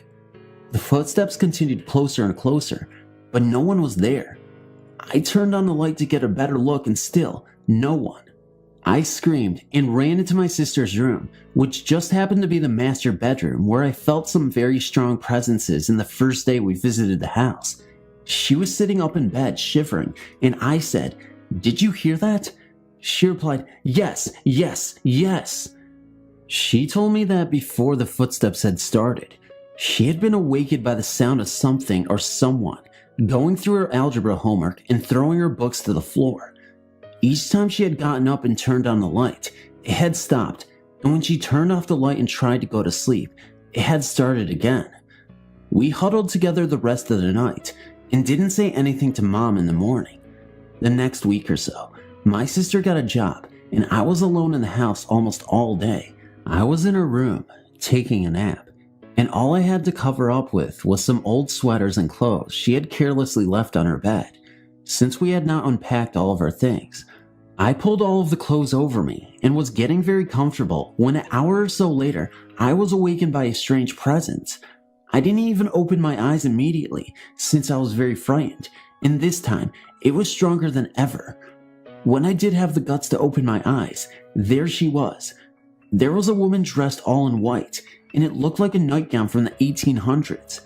The footsteps continued closer and closer, but no one was there. I turned on the light to get a better look and still, no one. I screamed and ran into my sister's room, which just happened to be the master bedroom where I felt some very strong presences in the first day we visited the house. She was sitting up in bed, shivering, and I said, "Did you hear that?" She replied, "Yes, yes, yes." She told me that before the footsteps had started, she had been awakened by the sound of something or someone going through her algebra homework and throwing her books to the floor. Each time she had gotten up and turned on the light, it had stopped, and when she turned off the light and tried to go to sleep, it had started again. We huddled together the rest of the night and didn't say anything to Mom in the morning. The next week or so, my sister got a job, and I was alone in the house almost all day. I was in her room, taking a nap, and all I had to cover up with was some old sweaters and clothes she had carelessly left on her bed. Since we had not unpacked all of our things, I pulled all of the clothes over me and was getting very comfortable when an hour or so later, I was awakened by a strange presence. I didn't even open my eyes immediately since I was very frightened, and this time it was stronger than ever. When I did have the guts to open my eyes, there she was. There was a woman dressed all in white, and it looked like a nightgown from the 1800s.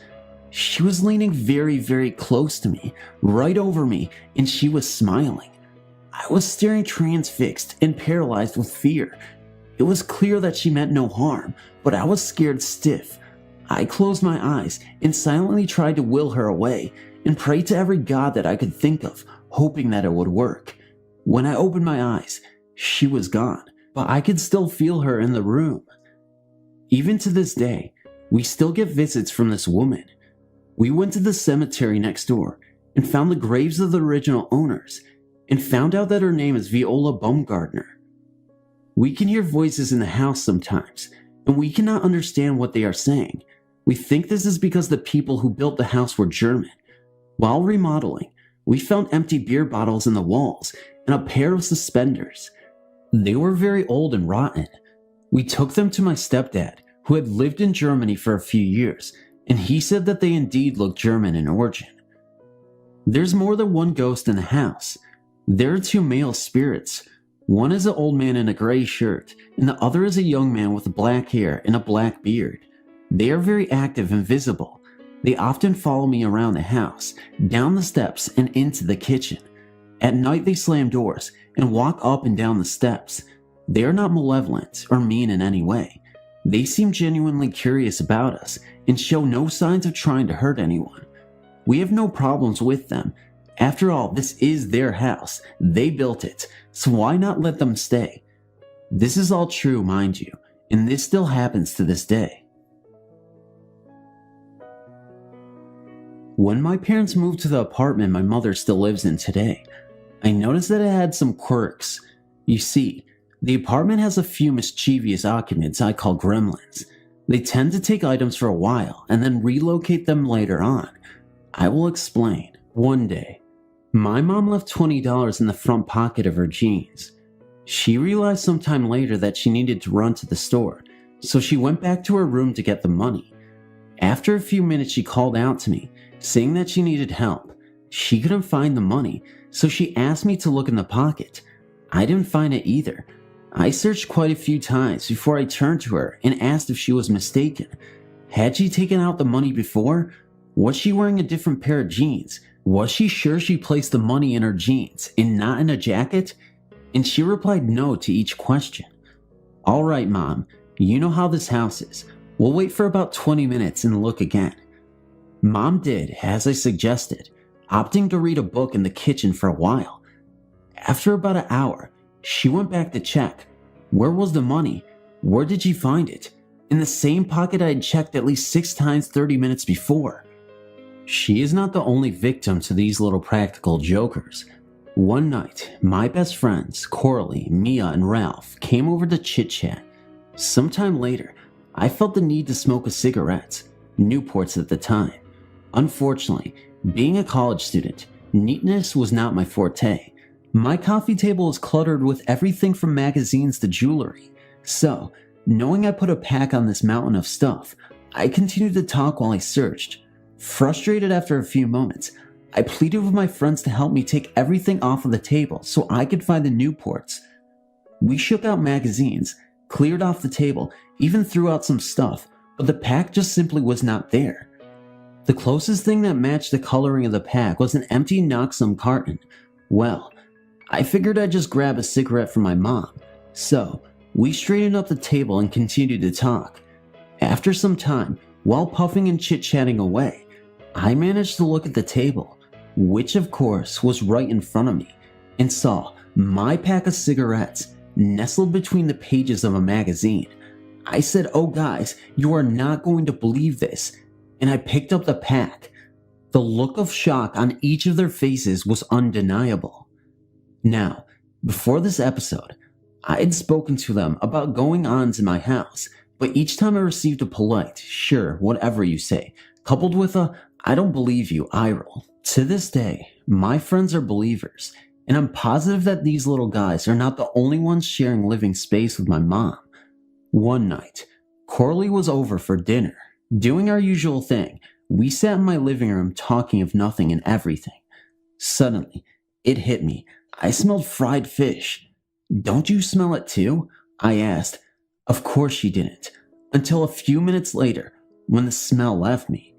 She was leaning very, very close to me, right over me, and she was smiling. I was staring transfixed and paralyzed with fear. It was clear that she meant no harm, but I was scared stiff. I closed my eyes and silently tried to will her away and prayed to every god that I could think of, hoping that it would work. When I opened my eyes, she was gone, but I could still feel her in the room. Even to this day, we still get visits from this woman. We went to the cemetery next door and found the graves of the original owners and found out that her name is Viola Baumgartner. We can hear voices in the house sometimes, and we cannot understand what they are saying. We think this is because the people who built the house were German. While remodeling, we found empty beer bottles in the walls and a pair of suspenders. They were very old and rotten. We took them to my stepdad, who had lived in Germany for a few years, and he said that they indeed looked German in origin. There's more than one ghost in the house. There are two male spirits. One is an old man in a gray shirt, and the other is a young man with black hair and a black beard. They are very active and visible. They often follow me around the house, down the steps, and into the kitchen. At night they slam doors and walk up and down the steps. They are not malevolent or mean in any way. They seem genuinely curious about us and show no signs of trying to hurt anyone. We have no problems with them. After all, this is their house. They built it, so why not let them stay? This is all true, mind you, and this still happens to this day. When my parents moved to the apartment my mother still lives in today, I noticed that it had some quirks. You see, the apartment has a few mischievous occupants I call gremlins. They tend to take items for a while and then relocate them later on. I will explain. One day, my mom left $20 in the front pocket of her jeans. She realized sometime later that she needed to run to the store, so she went back to her room to get the money. After a few minutes, she called out to me, saying that she needed help. She couldn't find the money, so she asked me to look in the pocket. I didn't find it either. I searched quite a few times before I turned to her and asked if she was mistaken. Had she taken out the money before? Was she wearing a different pair of jeans? Was she sure she placed the money in her jeans and not in a jacket? And she replied no to each question. All right, Mom, you know how this house is. We'll wait for about 20 minutes and look again. Mom did, as I suggested, opting to read a book in the kitchen for a while. After about an hour, she went back to check. Where was the money? Where did she find it? In the same pocket I had checked at least 6 times 30 minutes before. She is not the only victim to these little practical jokers. One night, my best friends, Coralie, Mia, and Ralph, came over to chit-chat. Sometime later, I felt the need to smoke a cigarette, Newports at the time. Unfortunately, being a college student, neatness was not my forte. My coffee table is cluttered with everything from magazines to jewelry. So, knowing I put a pack on this mountain of stuff, I continued to talk while I searched. Frustrated after a few moments, I pleaded with my friends to help me take everything off of the table so I could find the Newports. We shook out magazines, cleared off the table, even threw out some stuff, but the pack just simply was not there. The closest thing that matched the coloring of the pack was an empty Noxum carton. Well, I figured I'd just grab a cigarette from my mom. So, we straightened up the table and continued to talk. After some time, while puffing and chit-chatting away, I managed to look at the table, which of course was right in front of me, and saw my pack of cigarettes nestled between the pages of a magazine. I said, "Oh guys, you are not going to believe this," and I picked up the pack. The look of shock on each of their faces was undeniable. Now, before this episode, I had spoken to them about going-ons in my house, but each time I received a polite, "Sure, whatever you say," coupled with a "I don't believe you" eye roll. To this day, my friends are believers, and I'm positive that these little guys are not the only ones sharing living space with my mom. One night, Corley was over for dinner. Doing our usual thing, we sat in my living room talking of nothing and everything. Suddenly, it hit me. I smelled fried fish. "Don't you smell it too?" I asked. Of course she didn't, until a few minutes later, when the smell left me.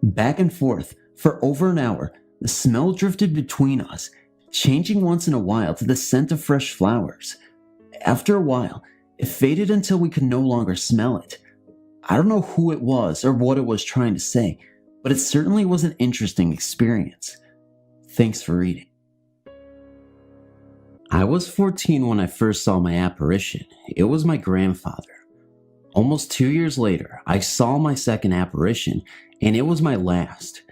Back and forth, for over an hour, the smell drifted between us, changing once in a while to the scent of fresh flowers. After a while, it faded until we could no longer smell it. I don't know who it was or what it was trying to say, but it certainly was an interesting experience. Thanks for reading. I was 14 when I first saw my apparition. It was my grandfather. Almost 2 years later, I saw my second apparition, and it was my last.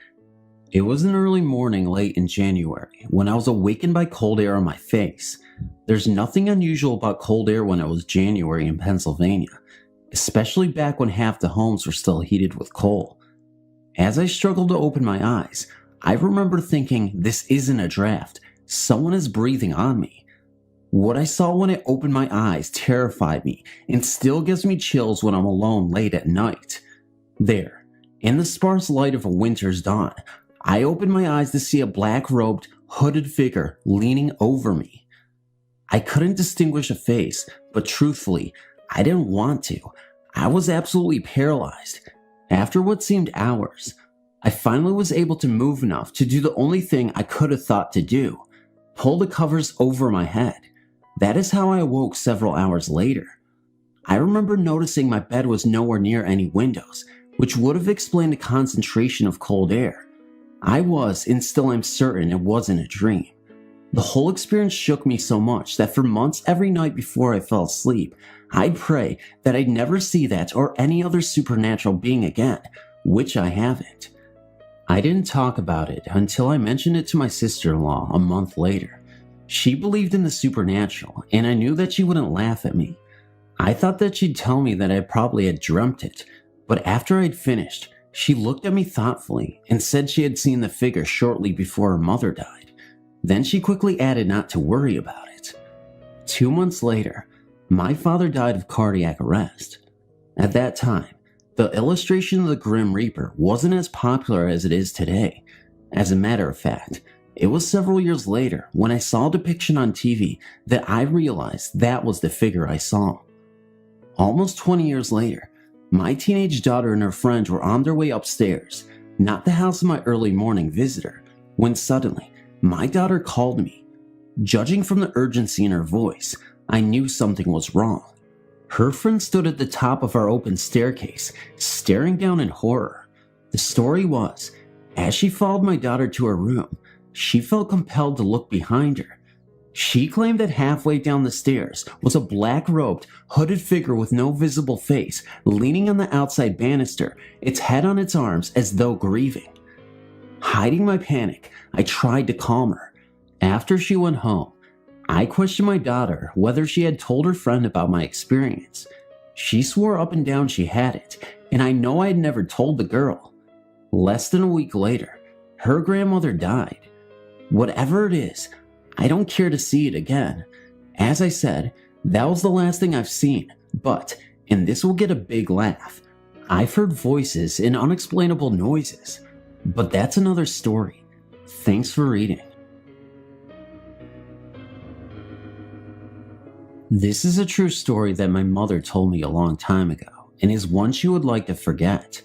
It was an early morning late in January when I was awakened by cold air on my face. There's nothing unusual about cold air when it was January in Pennsylvania, especially back when half the homes were still heated with coal. As I struggled to open my eyes, I remember thinking, this isn't a draft. Someone is breathing on me. What I saw when I opened my eyes terrified me and still gives me chills when I'm alone late at night. There, in the sparse light of a winter's dawn, I opened my eyes to see a black-robed, hooded figure leaning over me. I couldn't distinguish a face, but truthfully, I didn't want to. I was absolutely paralyzed. After what seemed hours, I finally was able to move enough to do the only thing I could have thought to do: pull the covers over my head. That is how I awoke several hours later. I remember noticing my bed was nowhere near any windows, which would have explained the concentration of cold air. I was, and still am certain it wasn't a dream. The whole experience shook me so much that for months every night before I fell asleep, I'd pray that I'd never see that or any other supernatural being again, which I haven't. I didn't talk about it until I mentioned it to my sister-in-law a month later. She believed in the supernatural, and I knew that she wouldn't laugh at me. I thought that she'd tell me that I probably had dreamt it, but after I'd finished, she looked at me thoughtfully and said she had seen the figure shortly before her mother died. Then she quickly added not to worry about it. 2 months later, my father died of cardiac arrest. At that time, the illustration of the Grim Reaper wasn't as popular as it is today. As a matter of fact, it was several years later when I saw a depiction on TV that I realized that was the figure I saw. Almost 20 years later, my teenage daughter and her friends were on their way upstairs, not the house of my early morning visitor, when suddenly, my daughter called me. Judging from the urgency in her voice, I knew something was wrong. Her friend stood at the top of our open staircase, staring down in horror. The story was, as she followed my daughter to her room, she felt compelled to look behind her. She claimed that halfway down the stairs was a black-robed, hooded figure with no visible face, leaning on the outside banister, its head on its arms as though grieving. Hiding my panic, I tried to calm her. After she went home, I questioned my daughter whether she had told her friend about my experience. She swore up and down she hadn't, and I know I had never told the girl. Less than a week later, her grandmother died. Whatever it is, I don't care to see it again. As I said, that was the last thing I've seen, but, and this will get a big laugh, I've heard voices and unexplainable noises. But that's another story. Thanks for reading. This is a true story that my mother told me a long time ago, and is one she would like to forget.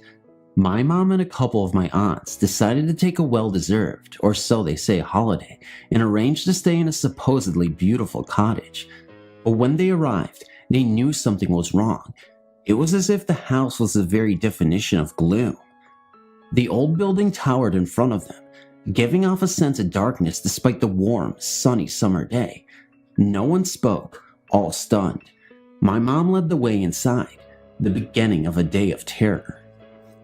My mom and a couple of my aunts decided to take a well-deserved, or so they say, holiday, and arranged to stay in a supposedly beautiful cottage. But when they arrived, they knew something was wrong. It was as if the house was the very definition of gloom. The old building towered in front of them, giving off a sense of darkness despite the warm, sunny summer day. No one spoke, all stunned. My mom led the way inside, the beginning of a day of terror.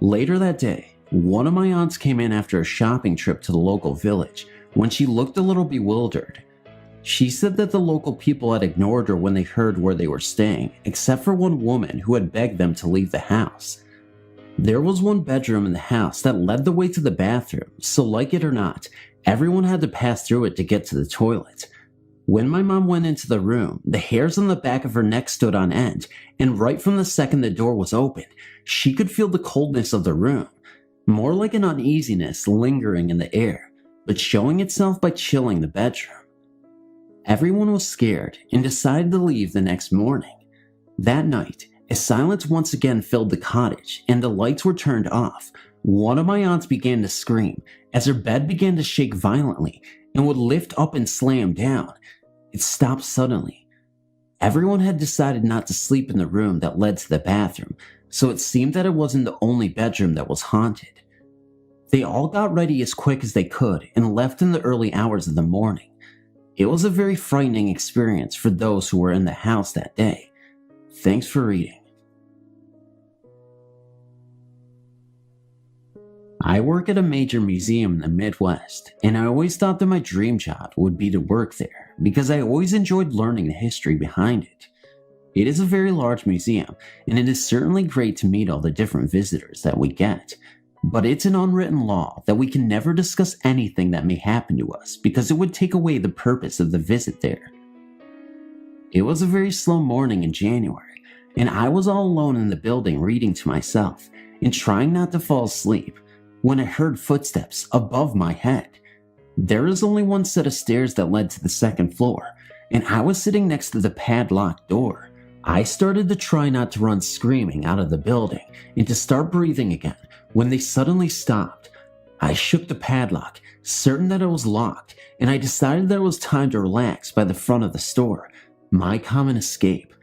Later that day, one of my aunts came in after a shopping trip to the local village. When she looked a little bewildered, she said that the local people had ignored her when they heard where they were staying, except for one woman who had begged them to leave the house. There was one bedroom in the house that led the way to the bathroom, so like it or not, everyone had to pass through it to get to the toilet. When my mom went into the room, the hairs on the back of her neck stood on end, and right from the second the door was opened, she could feel the coldness of the room, more like an uneasiness lingering in the air, but showing itself by chilling the bedroom. Everyone was scared and decided to leave the next morning. That night, as silence once again filled the cottage and the lights were turned off, one of my aunts began to scream as her bed began to shake violently and would lift up and slam down. It stopped suddenly. Everyone had decided not to sleep in the room that led to the bathroom, so it seemed that it wasn't the only bedroom that was haunted. They all got ready as quick as they could and left in the early hours of the morning. It was a very frightening experience for those who were in the house that day. Thanks for reading. I work at a major museum in the Midwest, and I always thought that my dream job would be to work there because I always enjoyed learning the history behind it. It is a very large museum, and it is certainly great to meet all the different visitors that we get, but it's an unwritten law that we can never discuss anything that may happen to us because it would take away the purpose of the visit there. It was a very slow morning in January, and I was all alone in the building reading to myself and trying not to fall asleep when I heard footsteps above my head. There is only one set of stairs that led to the second floor, and I was sitting next to the padlocked door. I started to try not to run screaming out of the building and to start breathing again when they suddenly stopped. I shook the padlock, certain that it was locked, and I decided that it was time to relax by the front of the store, my common escape.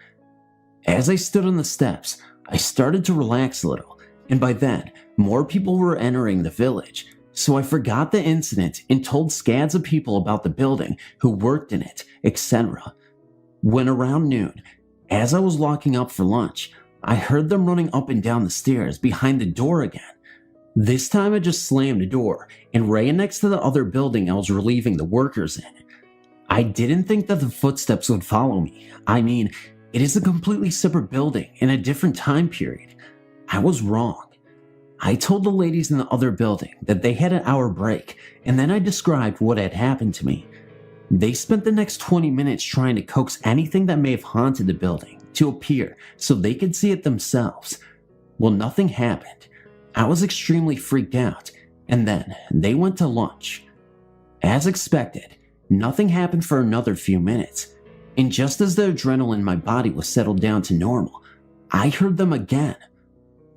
As I stood on the steps, I started to relax a little, and by then, more people were entering the village, so I forgot the incident and told scads of people about the building, who worked in it, etc. When around noon, as I was locking up for lunch, I heard them running up and down the stairs behind the door again. This time I just slammed the door and ran next to the other building I was relieving the workers in. I didn't think that the footsteps would follow me. I mean, it is a completely separate building in a different time period. I was wrong. I told the ladies in the other building that they had an hour break, and then I described what had happened to me. They spent the next 20 minutes trying to coax anything that may have haunted the building to appear so they could see it themselves. Well, nothing happened. I was extremely freaked out, and then they went to lunch. As expected, nothing happened for another few minutes, and just as the adrenaline in my body was settled down to normal, I heard them again.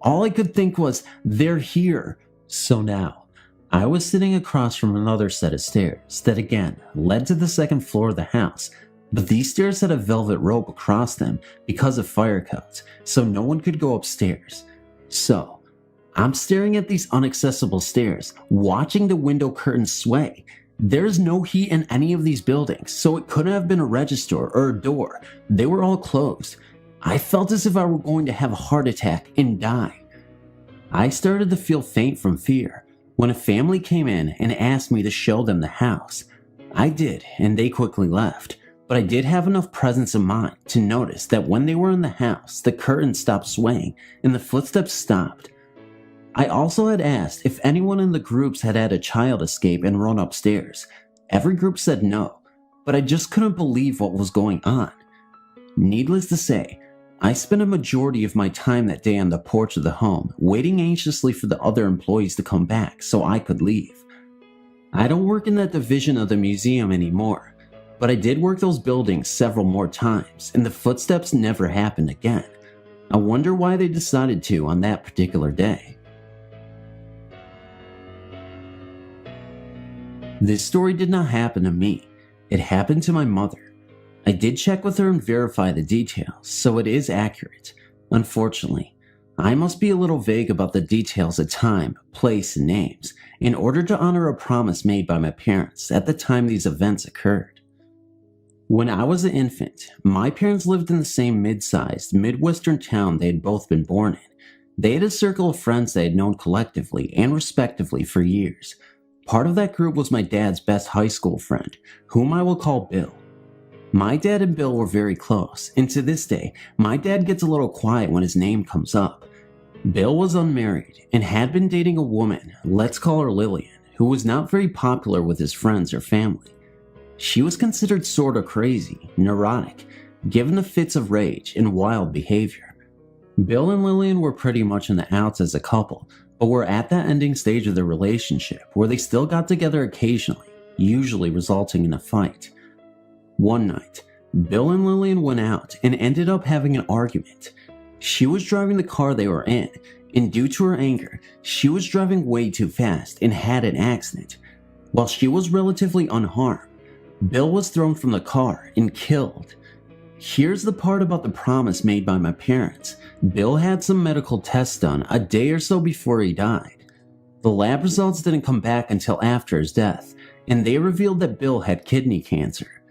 All I could think was, they're here. So now, I was sitting across from another set of stairs that again led to the second floor of the house, but these stairs had a velvet rope across them because of fire codes, so no one could go upstairs. So, I'm staring at these inaccessible stairs, watching the window curtains sway. There's no heat in any of these buildings, so it couldn't have been a register or a door. They were all closed. I felt as if I were going to have a heart attack and die. I started to feel faint from fear when a family came in and asked me to show them the house. I did, and they quickly left, but I did have enough presence of mind to notice that when they were in the house, the curtains stopped swaying and the footsteps stopped. I also had asked if anyone in the groups had had a child escape and run upstairs. Every group said no, but I just couldn't believe what was going on. Needless to say, I spent a majority of my time that day on the porch of the home, waiting anxiously for the other employees to come back so I could leave. I don't work in that division of the museum anymore, but I did work those buildings several more times, and the footsteps never happened again. I wonder why they decided to on that particular day. This story did not happen to me. It happened to my mother. I did check with her and verify the details, so it is accurate. Unfortunately, I must be a little vague about the details of time, place, and names in order to honor a promise made by my parents at the time these events occurred. When I was an infant, my parents lived in the same mid-sized, Midwestern town they had both been born in. They had a circle of friends they had known collectively and respectively for years. Part of that group was my dad's best high school friend, whom I will call Bill. My dad and Bill were very close, and to this day, my dad gets a little quiet when his name comes up. Bill was unmarried and had been dating a woman, let's call her Lillian, who was not very popular with his friends or family. She was considered sorta crazy, neurotic, given the fits of rage and wild behavior. Bill and Lillian were pretty much in the outs as a couple, but were at that ending stage of their relationship where they still got together occasionally, usually resulting in a fight. One night, Bill and Lillian went out and ended up having an argument. She was driving the car they were in, and due to her anger, she was driving way too fast and had an accident. While she was relatively unharmed, Bill was thrown from the car and killed. Here's the part about the promise made by my parents. Bill had some medical tests done a day or so before he died. The lab results didn't come back until after his death, and they revealed that Bill had kidney cancer.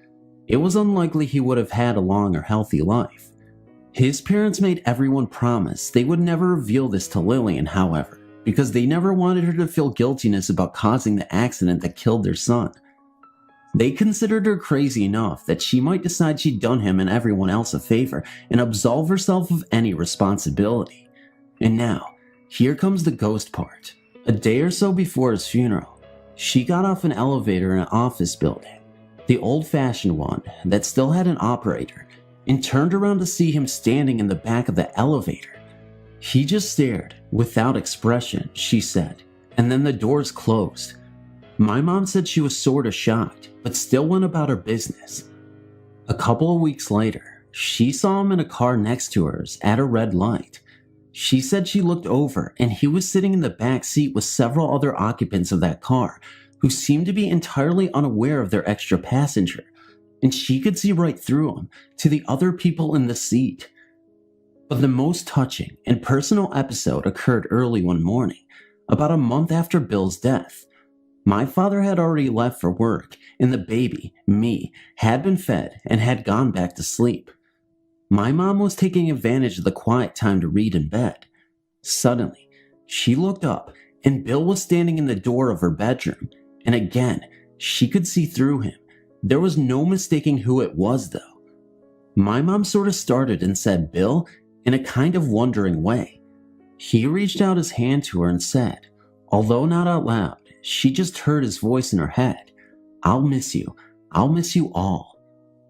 It was unlikely he would have had a long or healthy life. His parents made everyone promise they would never reveal this to Lillian, however, because they never wanted her to feel guiltiness about causing the accident that killed their son. They considered her crazy enough that she might decide she'd done him and everyone else a favor and absolve herself of any responsibility. And now, here comes the ghost part. A day or so before his funeral, she got off an elevator in an office building, the old-fashioned one that still had an operator, and turned around to see him standing in the back of the elevator. He just stared, without expression, she said, and then the doors closed. My mom said she was sorta shocked, but still went about her business. A couple of weeks later, she saw him in a car next to hers at a red light. She said she looked over and he was sitting in the back seat with several other occupants of that car who seemed to be entirely unaware of their extra passenger, and she could see right through him to the other people in the seat. But the most touching and personal episode occurred early one morning, about a month after Bill's death. My father had already left for work, and the baby, me, had been fed and had gone back to sleep. My mom was taking advantage of the quiet time to read in bed. Suddenly, she looked up, and Bill was standing in the door of her bedroom, and again, she could see through him. There was no mistaking who it was, though. My mom sort of started and said, "Bill," in a kind of wondering way. He reached out his hand to her and said, although not out loud, she just heard his voice in her head, "I'll miss you. I'll miss you all."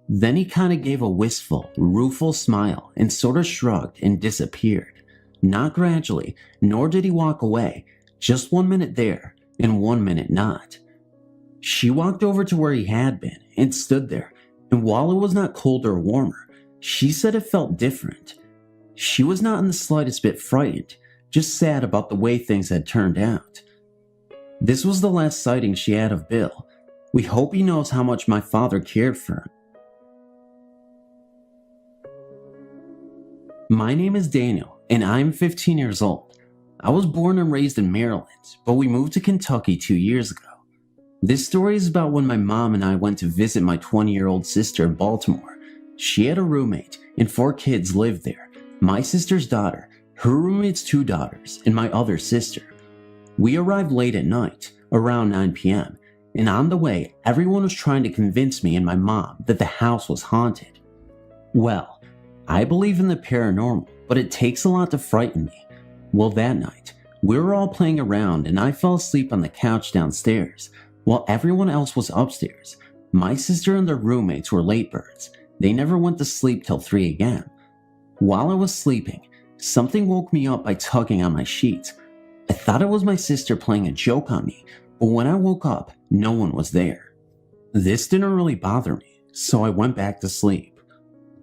Then he kind of gave a wistful, rueful smile and sort of shrugged and disappeared. Not gradually, nor did he walk away, just 1 minute there and 1 minute not. She walked over to where he had been and stood there, and while it was not cold or warmer, she said it felt different. She was not in the slightest bit frightened, just sad about the way things had turned out. This was the last sighting she had of Bill. We hope he knows how much my father cared for him. My name is Daniel, and I'm 15 years old. I was born and raised in Maryland, but we moved to Kentucky 2 years ago. This story is about when my mom and I went to visit my 20-year-old sister in Baltimore. She had a roommate, and 4 kids lived there. My sister's daughter, her roommate's 2 daughters, and my other sister. We arrived late at night, around 9 p.m., and on the way, everyone was trying to convince me and my mom that the house was haunted. Well, I believe in the paranormal, but it takes a lot to frighten me. Well, that night, we were all playing around and I fell asleep on the couch downstairs, while everyone else was upstairs. My sister and their roommates were late birds. They never went to sleep till 3 a.m. While I was sleeping, something woke me up by tugging on my sheets. I thought it was my sister playing a joke on me, but when I woke up, no one was there. This didn't really bother me, so I went back to sleep.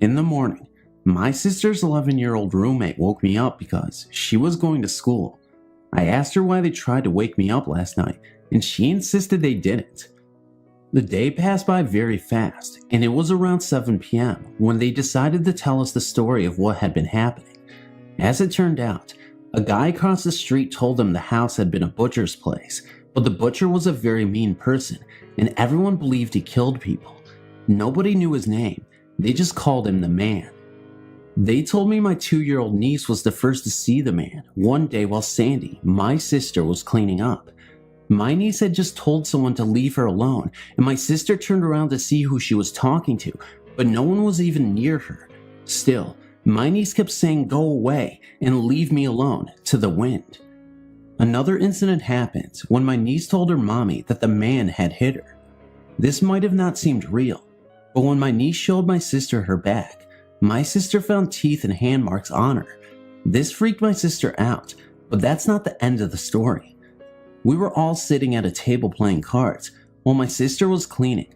In the morning, my sister's 11-year-old roommate woke me up because she was going to school. I asked her why they tried to wake me up last night, and she insisted they didn't. The day passed by very fast, and it was around 7 p.m. when they decided to tell us the story of what had been happening. As it turned out, a guy across the street told them the house had been a butcher's place, but the butcher was a very mean person, and everyone believed he killed people. Nobody knew his name, they just called him the Man. They told me my 2-year-old niece was the first to see the Man one day while Sandy, my sister, was cleaning up. My niece had just told someone to leave her alone, and my sister turned around to see who she was talking to, but no one was even near her. Still, my niece kept saying go away and leave me alone to the wind. Another incident happened when my niece told her mommy that the Man had hit her. This might have not seemed real, but when my niece showed my sister her back, my sister found teeth and hand marks on her. This freaked my sister out, but that's not the end of the story. We were all sitting at a table playing cards while my sister was cleaning.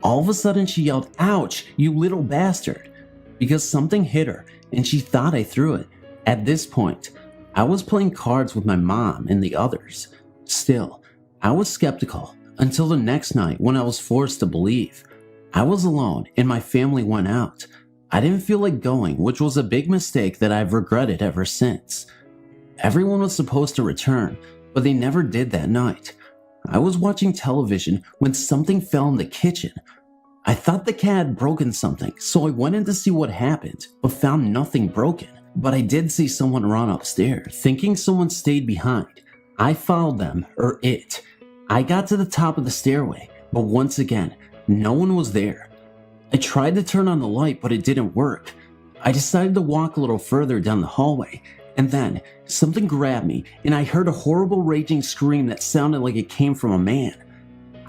All of a sudden she yelled, "Ouch, you little bastard," because something hit her and she thought I threw it. At this point, I was playing cards with my mom and the others. Still, I was skeptical until the next night when I was forced to believe. I was alone and my family went out. I didn't feel like going, which was a big mistake that I've regretted ever since. Everyone was supposed to return, but they never did that night. I was watching television when something fell in the kitchen. I thought the cat had broken something, so I went in to see what happened, but found nothing broken. But I did see someone run upstairs, thinking someone stayed behind. I followed them, or it. I got to the top of the stairway, but once again, no one was there. I tried to turn on the light, but it didn't work. I decided to walk a little further down the hallway, and then something grabbed me, and I heard a horrible raging scream that sounded like it came from a man.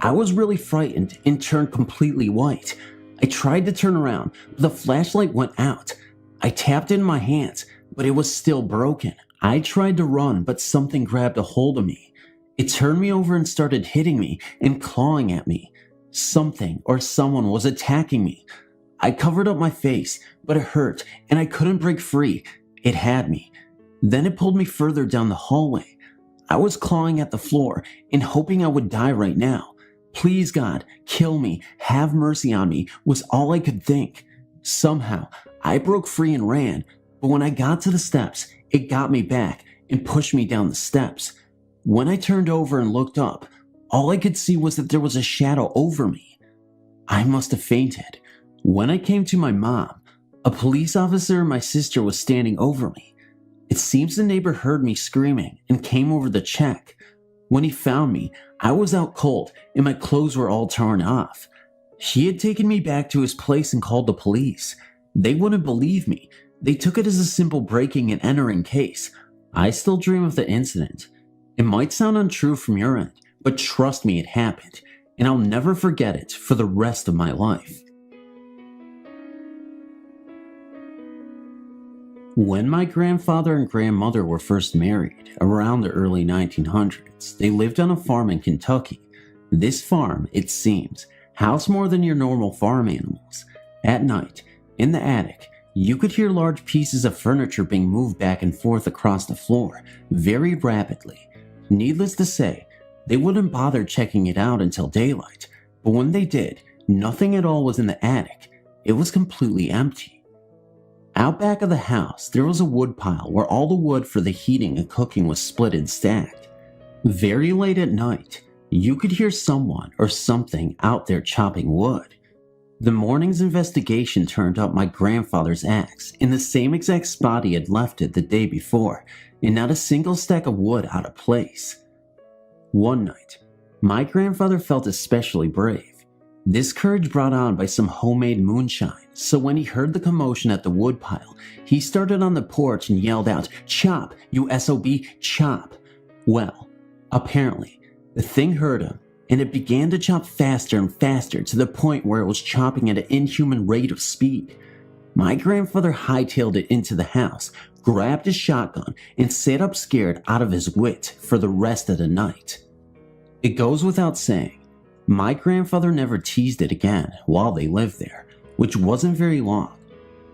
I was really frightened and turned completely white. I tried to turn around, but the flashlight went out. I tapped it in my hands, but it was still broken. I tried to run, but something grabbed a hold of me. It turned me over and started hitting me and clawing at me. Something or someone was attacking me. I covered up my face, but it hurt and I couldn't break free. It had me. Then it pulled me further down the hallway. I was clawing at the floor and hoping I would die right now. Please God, kill me, have mercy on me, was all I could think. Somehow, I broke free and ran, but when I got to the steps, it got me back and pushed me down the steps. When I turned over and looked up, all I could see was that there was a shadow over me. I must have fainted. When I came to my mom, a police officer and my sister was standing over me. It seems the neighbor heard me screaming and came over to check. When he found me, I was out cold and my clothes were all torn off. He had taken me back to his place and called the police. They wouldn't believe me. They took it as a simple breaking and entering case. I still dream of the incident. It might sound untrue from your end, but trust me, it happened, and I'll never forget it for the rest of my life. When my grandfather and grandmother were first married, around the early 1900s, they lived on a farm in Kentucky. This farm, it seems, housed more than your normal farm animals. At night, in the attic, you could hear large pieces of furniture being moved back and forth across the floor, very rapidly. Needless to say, they wouldn't bother checking it out until daylight, but when they did, nothing at all was in the attic. It was completely empty. Out back of the house, there was a wood pile where all the wood for the heating and cooking was split and stacked. Very late at night, you could hear someone or something out there chopping wood. The morning's investigation turned up my grandfather's axe in the same exact spot he had left it the day before, and not a single stack of wood out of place. One night, my grandfather felt especially brave. This courage brought on by some homemade moonshine, so when he heard the commotion at the woodpile, he started on the porch and yelled out, "Chop, you SOB, chop!" Well, apparently, the thing heard him, and it began to chop faster and faster to the point where it was chopping at an inhuman rate of speed. My grandfather hightailed it into the house, grabbed his shotgun, and sat up scared out of his wit for the rest of the night. It goes without saying, my grandfather never teased it again while they lived there, which wasn't very long.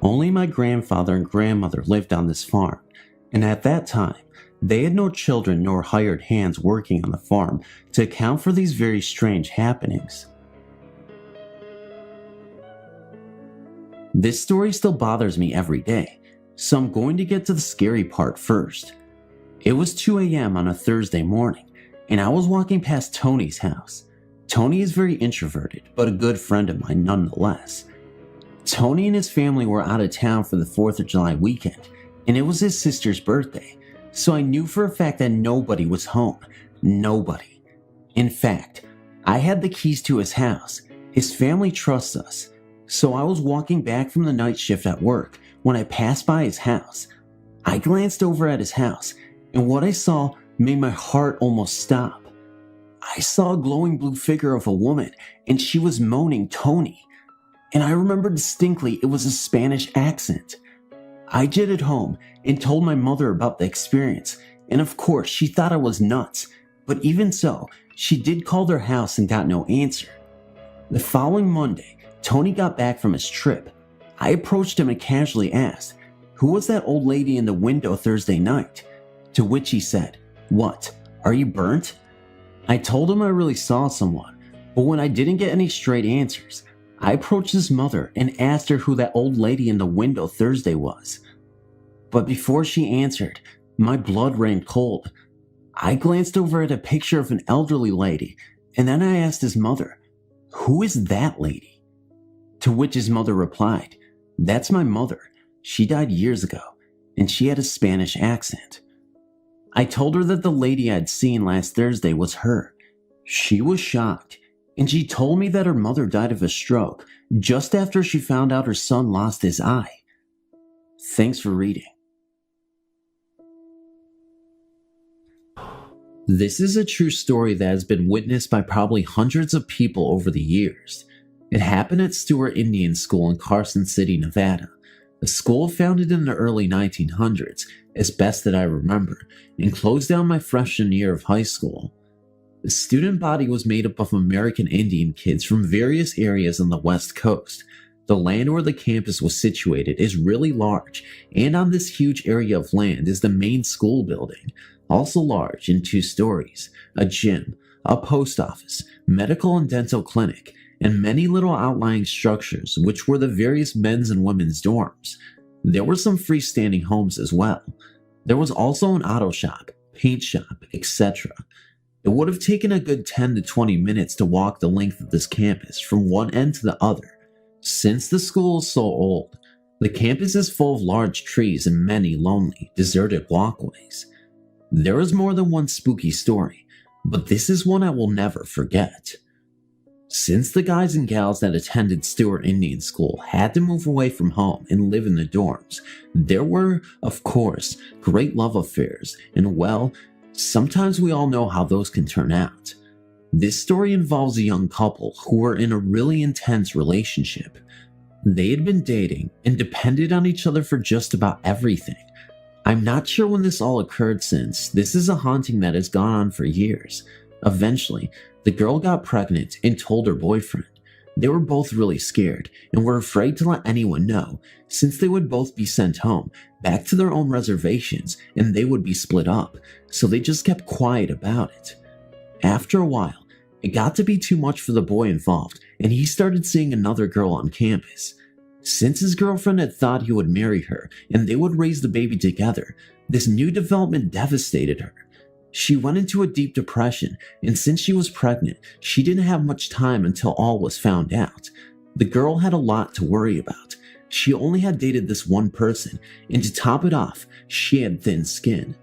Only my grandfather and grandmother lived on this farm, and at that time, they had no children nor hired hands working on the farm to account for these very strange happenings. This story still bothers me every day, so I'm going to get to the scary part first. It was 2 a.m. on a Thursday morning, and I was walking past Tony's house. Tony is very introverted, but a good friend of mine nonetheless. Tony and his family were out of town for the 4th of July weekend, and it was his sister's birthday, so I knew for a fact that nobody was home. Nobody. In fact, I had the keys to his house. His family trusts us, so I was walking back from the night shift at work when I passed by his house. I glanced over at his house, and what I saw made my heart almost stop. I saw a glowing blue figure of a woman, and she was moaning Tony. And I remember distinctly it was a Spanish accent. I jetted home and told my mother about the experience, and of course she thought I was nuts, but even so, she did call their house and got no answer. The following Monday, Tony got back from his trip. I approached him and casually asked, "Who was that old lady in the window Thursday night?" To which he said, "What, are you burnt?" I told him I really saw someone, but when I didn't get any straight answers, I approached his mother and asked her who that old lady in the window Thursday was. But before she answered, my blood ran cold. I glanced over at a picture of an elderly lady, and then I asked his mother, "Who is that lady?" To which his mother replied, "That's my mother. She died years ago, and she had a Spanish accent." I told her that the lady I'd seen last Thursday was her. She was shocked, and she told me that her mother died of a stroke just after she found out her son lost his eye. Thanks for reading. This is a true story that has been witnessed by probably hundreds of people over the years. It happened at Stewart Indian School in Carson City, Nevada. A school founded in the early 1900s, as best that I remember, and closed down my freshman year of high school. The student body was made up of American Indian kids from various areas on the West Coast. The land where the campus was situated is really large, and on this huge area of land is the main school building, also large in 2 stories, a gym, a post office, medical and dental clinic, and many little outlying structures which were the various men's and women's dorms. There were some freestanding homes as well. There was also an auto shop, paint shop, etc. It would have taken a good 10 to 20 minutes to walk the length of this campus from one end to the other. Since the school is so old, the campus is full of large trees and many lonely, deserted walkways. There is more than one spooky story, but this is one I will never forget. Since the guys and gals that attended Stewart Indian School had to move away from home and live in the dorms, there were, of course, great love affairs, and well, sometimes we all know how those can turn out. This story involves a young couple who were in a really intense relationship. They had been dating and depended on each other for just about everything. I'm not sure when this all occurred, since this is a haunting that has gone on for years. Eventually, the girl got pregnant and told her boyfriend. They were both really scared and were afraid to let anyone know, since they would both be sent home, back to their own reservations, and they would be split up, so they just kept quiet about it. After a while, it got to be too much for the boy involved, and he started seeing another girl on campus. Since his girlfriend had thought he would marry her and they would raise the baby together, this new development devastated her. She went into a deep depression, and since she was pregnant, she didn't have much time until all was found out. The girl had a lot to worry about. She only had dated this one person, and to top it off, she had thin skin.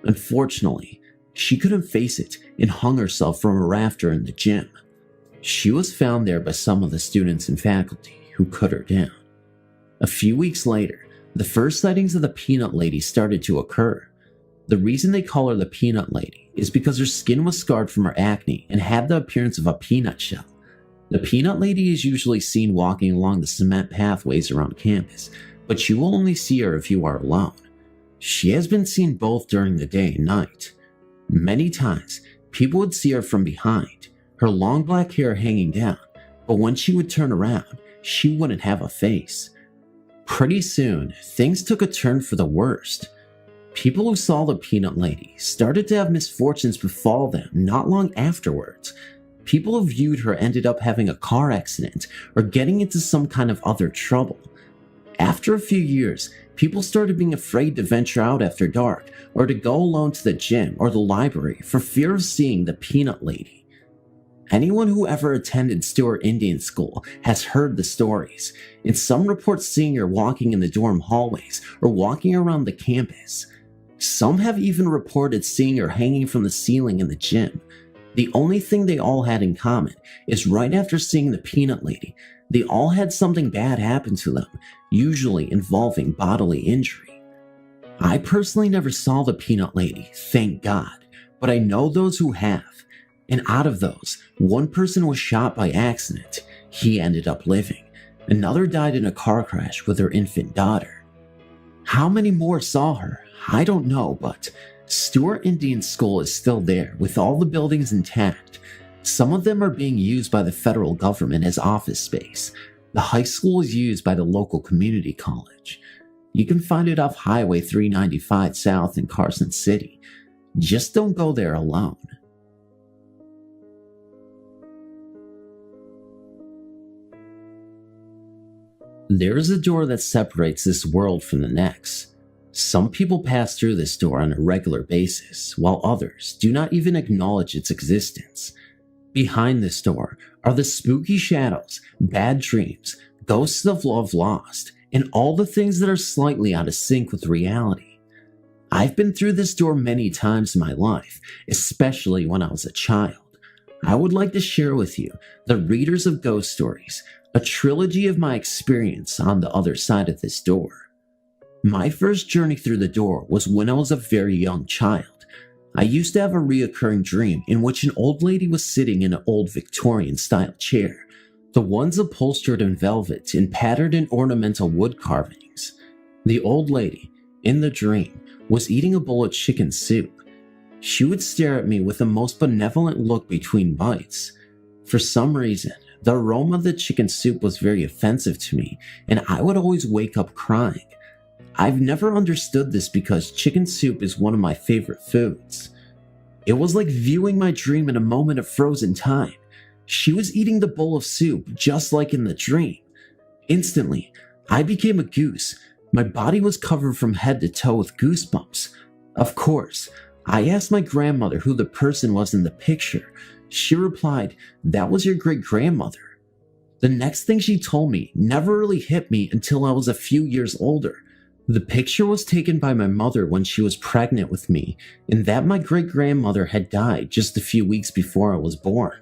Unfortunately, she couldn't face it and hung herself from a rafter in the gym. She was found there by some of the students and faculty who cut her down. A few weeks later, the first sightings of the Peanut Lady started to occur. The reason they call her the Peanut Lady is because her skin was scarred from her acne and had the appearance of a peanut shell. The Peanut Lady is usually seen walking along the cement pathways around campus, but you will only see her if you are alone. She has been seen both during the day and night. Many times, people would see her from behind, her long black hair hanging down, but when she would turn around, she wouldn't have a face. Pretty soon, things took a turn for the worst. People who saw the peanut lady started to have misfortunes befall them not long afterwards. People who viewed her ended up having a car accident or getting into some kind of other trouble. After a few years, people started being afraid to venture out after dark or to go alone to the gym or the library for fear of seeing the peanut lady. Anyone who ever attended Stewart Indian School has heard the stories, and some report seeing her walking in the dorm hallways or walking around the campus. Some have even reported seeing her hanging from the ceiling in the gym. The only thing they all had in common is right after seeing the peanut lady, they all had something bad happen to them, usually involving bodily injury. I personally never saw the peanut lady, thank God, but I know those who have. And out of those, one person was shot by accident. He ended up living. Another died in a car crash with her infant daughter. How many more saw her? I don't know, but Stewart Indian School is still there with all the buildings intact. Some of them are being used by the federal government as office space. The high school is used by the local community college. You can find it off Highway 395 South in Carson City. Just don't go there alone. There is a door that separates this world from the next. Some people pass through this door on a regular basis, while others do not even acknowledge its existence. Behind this door are the spooky shadows, bad dreams, ghosts of love lost, and all the things that are slightly out of sync with reality. I've been through this door many times in my life, especially when I was a child. I would like to share with you, the readers of ghost stories, a trilogy of my experience on the other side of this door. My first journey through the door was when I was a very young child. I used to have a reoccurring dream in which an old lady was sitting in an old Victorian-style chair, the ones upholstered in velvet and patterned in ornamental wood carvings. The old lady, in the dream, was eating a bowl of chicken soup. She would stare at me with the most benevolent look between bites. For some reason, the aroma of the chicken soup was very offensive to me, and I would always wake up crying. I've never understood this because chicken soup is one of my favorite foods. It was like viewing my dream in a moment of frozen time. She was eating the bowl of soup just like in the dream. Instantly, I became a goose. My body was covered from head to toe with goosebumps. Of course, I asked my grandmother who the person was in the picture. She replied, "That was your great-grandmother." The next thing she told me never really hit me until I was a few years older. The picture was taken by my mother when she was pregnant with me, and that my great-grandmother had died just a few weeks before I was born.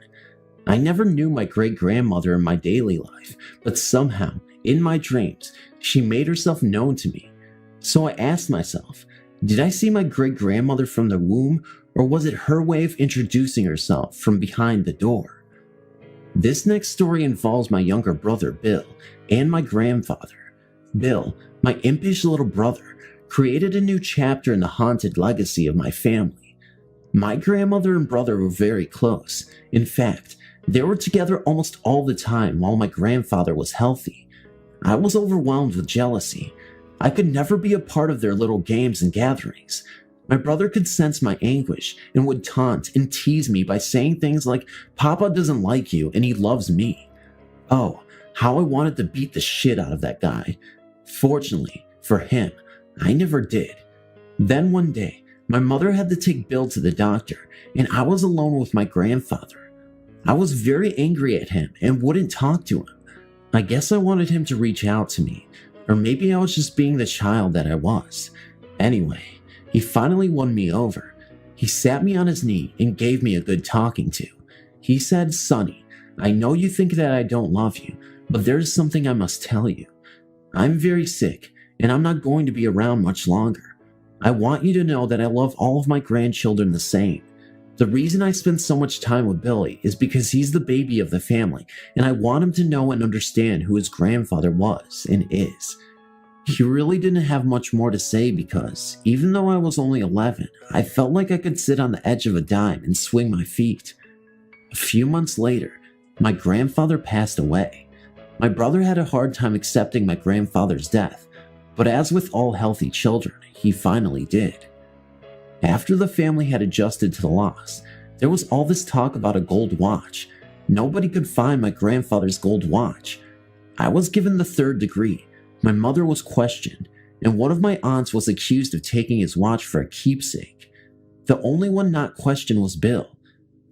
I never knew my great-grandmother in my daily life, but somehow, in my dreams, she made herself known to me. So I asked myself, did I see my great-grandmother from the womb, or was it her way of introducing herself from behind the door? This next story involves my younger brother, Bill, and my grandfather. Bill, my impish little brother, created a new chapter in the haunted legacy of my family. My grandmother and brother were very close. In fact, they were together almost all the time while my grandfather was healthy. I was overwhelmed with jealousy. I could never be a part of their little games and gatherings. My brother could sense my anguish and would taunt and tease me by saying things like, "Papa doesn't like you and he loves me." Oh, how I wanted to beat the shit out of that guy. Fortunately for him, I never did. Then one day, my mother had to take Bill to the doctor, and I was alone with my grandfather. I was very angry at him and wouldn't talk to him. I guess I wanted him to reach out to me, or maybe I was just being the child that I was. Anyway, he finally won me over. He sat me on his knee and gave me a good talking to. He said, "Sonny, I know you think that I don't love you, but there's something I must tell you. I'm very sick, and I'm not going to be around much longer. I want you to know that I love all of my grandchildren the same. The reason I spend so much time with Billy is because he's the baby of the family, and I want him to know and understand who his grandfather was and is. He really didn't have much more to say because, even though I was only 11, I felt like I could sit on the edge of a dime and swing my feet. A few months later, my grandfather passed away. My brother had a hard time accepting my grandfather's death, but as with all healthy children, he finally did. After the family had adjusted to the loss, there was all this talk about a gold watch. Nobody could find my grandfather's gold watch. I was given the 3rd degree. My mother was questioned, and one of my aunts was accused of taking his watch for a keepsake. The only one not questioned was Bill.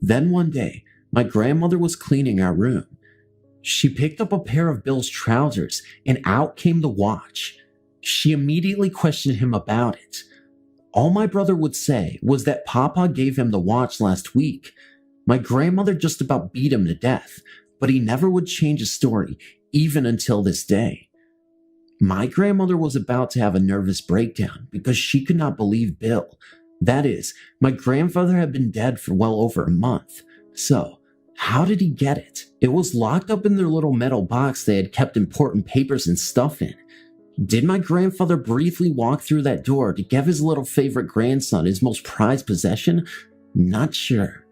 Then one day, my grandmother was cleaning our room. She picked up a pair of Bill's trousers, and out came the watch. She immediately questioned him about it. All my brother would say was that Papa gave him the watch last week. My grandmother just about beat him to death, but he never would change his story, even until this day. My grandmother was about to have a nervous breakdown because she could not believe Bill. That is, my grandfather had been dead for well over a month. So, how did he get it? It was locked up in their little metal box they had kept important papers and stuff in. Did my grandfather briefly walk through that door to give his little favorite grandson his most prized possession? Not sure.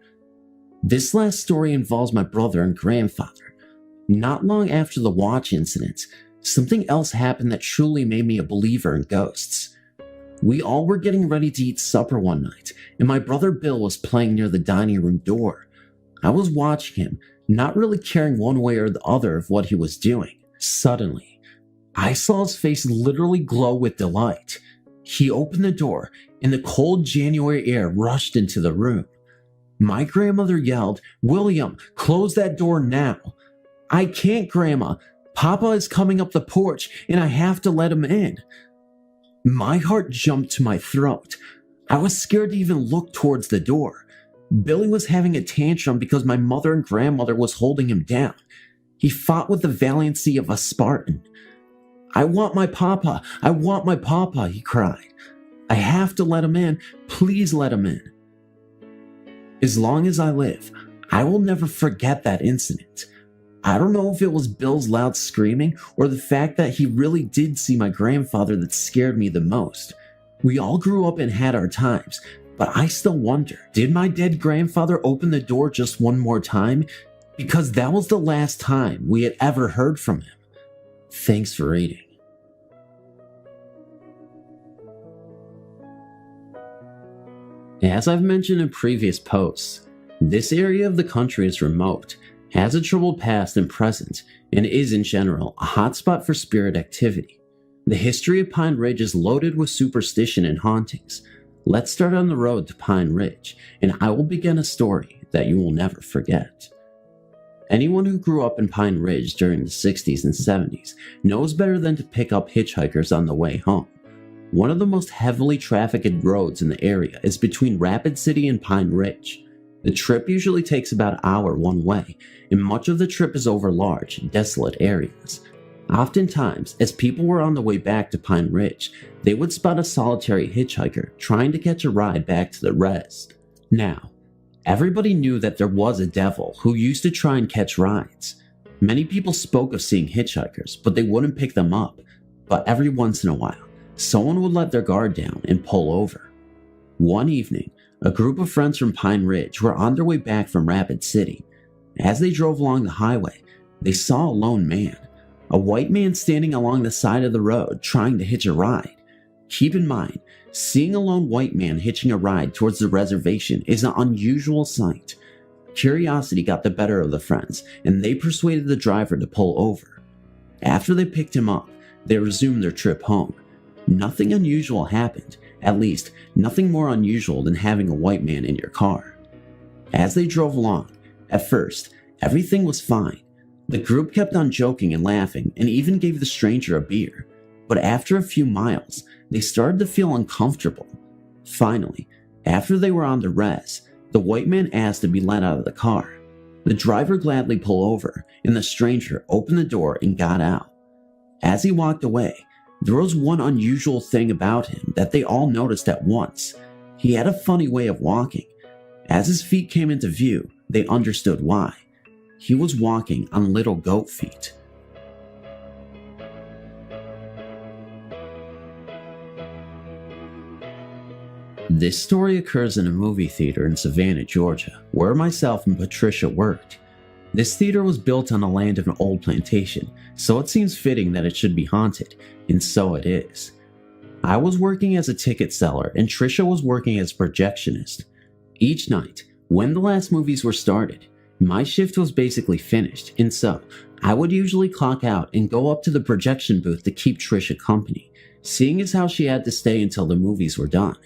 This last story involves my brother and grandfather. Not long after the watch incident, something else happened that truly made me a believer in ghosts. We all were getting ready to eat supper one night, and my brother Bill was playing near the dining room door. I was watching him, not really caring one way or the other of what he was doing. Suddenly, I saw his face literally glow with delight. He opened the door, and the cold January air rushed into the room. My grandmother yelled, "William, close that door now." "I can't, Grandma. Papa is coming up the porch, and I have to let him in." My heart jumped to my throat. I was scared to even look towards the door. Billy was having a tantrum because my mother and grandmother was holding him down. He fought with the valiancy of a Spartan. "I want my papa. I want my papa," he cried. "I have to let him in. Please let him in." As long as I live, I will never forget that incident. I don't know if it was Bill's loud screaming or the fact that he really did see my grandfather that scared me the most. We all grew up and had our times, but I still wonder, did my dead grandfather open the door just one more time? Because that was the last time we had ever heard from him. Thanks for reading. As I've mentioned in previous posts, this area of the country is remote, has a troubled past and present, and is in general a hotspot for spirit activity. The history of Pine Ridge is loaded with superstition and hauntings. Let's start on the road to Pine Ridge, and I will begin a story that you will never forget. Anyone who grew up in Pine Ridge during the 60s and 70s knows better than to pick up hitchhikers on the way home. One of the most heavily trafficked roads in the area is between Rapid City and Pine Ridge. The trip usually takes about an hour one way, and much of the trip is over large, desolate areas. Oftentimes, as people were on the way back to Pine Ridge, they would spot a solitary hitchhiker trying to catch a ride back to the res. Now, everybody knew that there was a devil who used to try and catch rides. Many people spoke of seeing hitchhikers, but they wouldn't pick them up. But every once in a while, someone would let their guard down and pull over. One evening, a group of friends from Pine Ridge were on their way back from Rapid City. As they drove along the highway, they saw a lone man, a white man standing along the side of the road trying to hitch a ride. Keep in mind, seeing a lone white man hitching a ride towards the reservation is an unusual sight. Curiosity got the better of the friends, and they persuaded the driver to pull over. After they picked him up, they resumed their trip home. Nothing unusual happened, at least nothing more unusual than having a white man in your car. As they drove along, at first, everything was fine. The group kept on joking and laughing and even gave the stranger a beer. But after a few miles, they started to feel uncomfortable. Finally, after they were on the res, the white man asked to be let out of the car. The driver gladly pulled over, and the stranger opened the door and got out. As he walked away, there was one unusual thing about him that they all noticed at once. He had a funny way of walking. As his feet came into view, they understood why. He was walking on little goat feet. This story occurs in a movie theater in Savannah, Georgia, where myself and Patricia worked. This theater was built on the land of an old plantation, so it seems fitting that it should be haunted, and so it is. I was working as a ticket seller and Trisha was working as a projectionist. Each night, when the last movies were started, my shift was basically finished, and so I would usually clock out and go up to the projection booth to keep Trisha company, seeing as how she had to stay until the movies were done.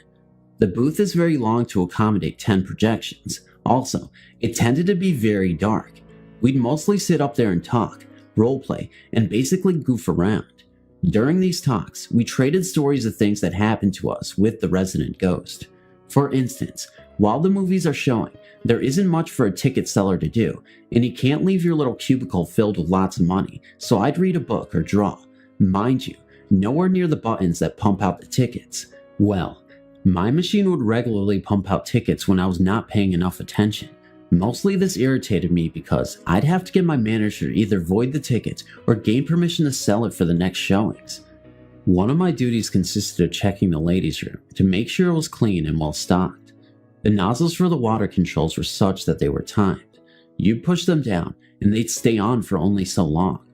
The booth is very long to accommodate 10 projections. Also, it tended to be very dark. We'd mostly sit up there and talk, roleplay, and basically goof around. During these talks, we traded stories of things that happened to us with the resident ghost. For instance, while the movies are showing, there isn't much for a ticket seller to do, and you can't leave your little cubicle filled with lots of money, so I'd read a book or draw. Mind you, nowhere near the buttons that pump out the tickets. Well, my machine would regularly pump out tickets when I was not paying enough attention. Mostly this irritated me because I'd have to get my manager to either void the tickets or gain permission to sell it for the next showings. One of my duties consisted of checking the ladies' room to make sure it was clean and well stocked. The nozzles for the water controls were such that they were timed. You'd push them down and they'd stay on for only so long.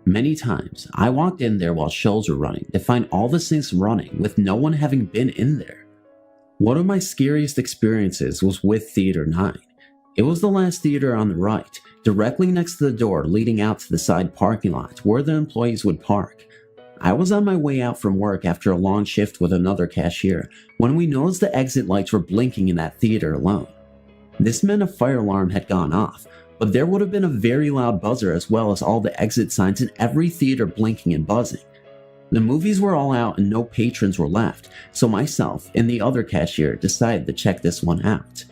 Many times, I walked in there while shows were running to find all the sinks running with no one having been in there. One of my scariest experiences was with Theater 9. It was the last theater on the right, directly next to the door leading out to the side parking lot where the employees would park. I was on my way out from work after a long shift with another cashier when we noticed the exit lights were blinking in that theater alone. This meant a fire alarm had gone off, but there would have been a very loud buzzer as well as all the exit signs in every theater blinking and buzzing. The movies were all out and no patrons were left, so myself and the other cashier decided to check this one out.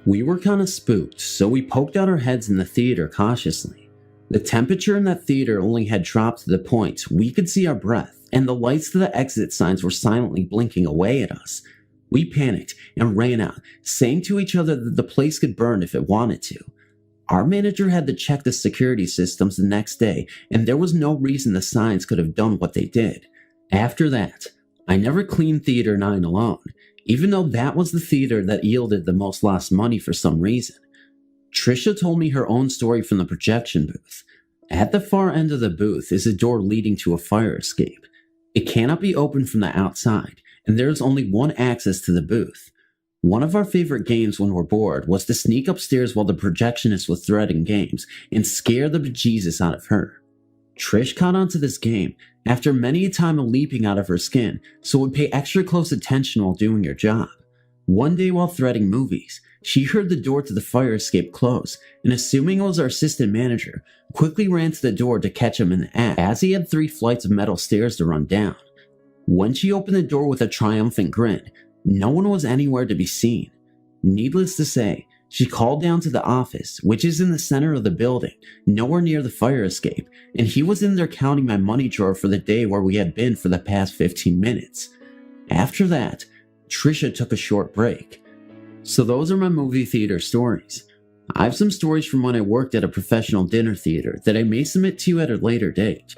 We were kinda spooked, so we poked out our heads in the theater cautiously. The temperature in that theater only had dropped to the point we could see our breath, and the lights to the exit signs were silently blinking away at us. We panicked and ran out, saying to each other that the place could burn if it wanted to. Our manager had to check the security systems the next day, and there was no reason the signs could have done what they did. After that, I never cleaned Theater 9 alone, even though that was the theater that yielded the most lost money for some reason. Trisha told me her own story from the projection booth. At the far end of the booth is a door leading to a fire escape. It cannot be opened from the outside, and there is only one access to the booth. One of our favorite games when we're bored was to sneak upstairs while the projectionist was threading games and scare the bejesus out of her. Trish caught onto this game after many a time of leaping out of her skin, so would pay extra close attention while doing her job. One day while threading movies, she heard the door to the fire escape close, and assuming it was our assistant manager, quickly ran to the door to catch him in the act, as he had 3 flights of metal stairs to run down. When she opened the door with a triumphant grin, no one was anywhere to be seen. Needless to say, she called down to the office, which is in the center of the building, nowhere near the fire escape, and he was in there counting my money drawer for the day where we had been for the past 15 minutes. After that, Trisha took a short break. So those are my movie theater stories. I have some stories from when I worked at a professional dinner theater that I may submit to you at a later date.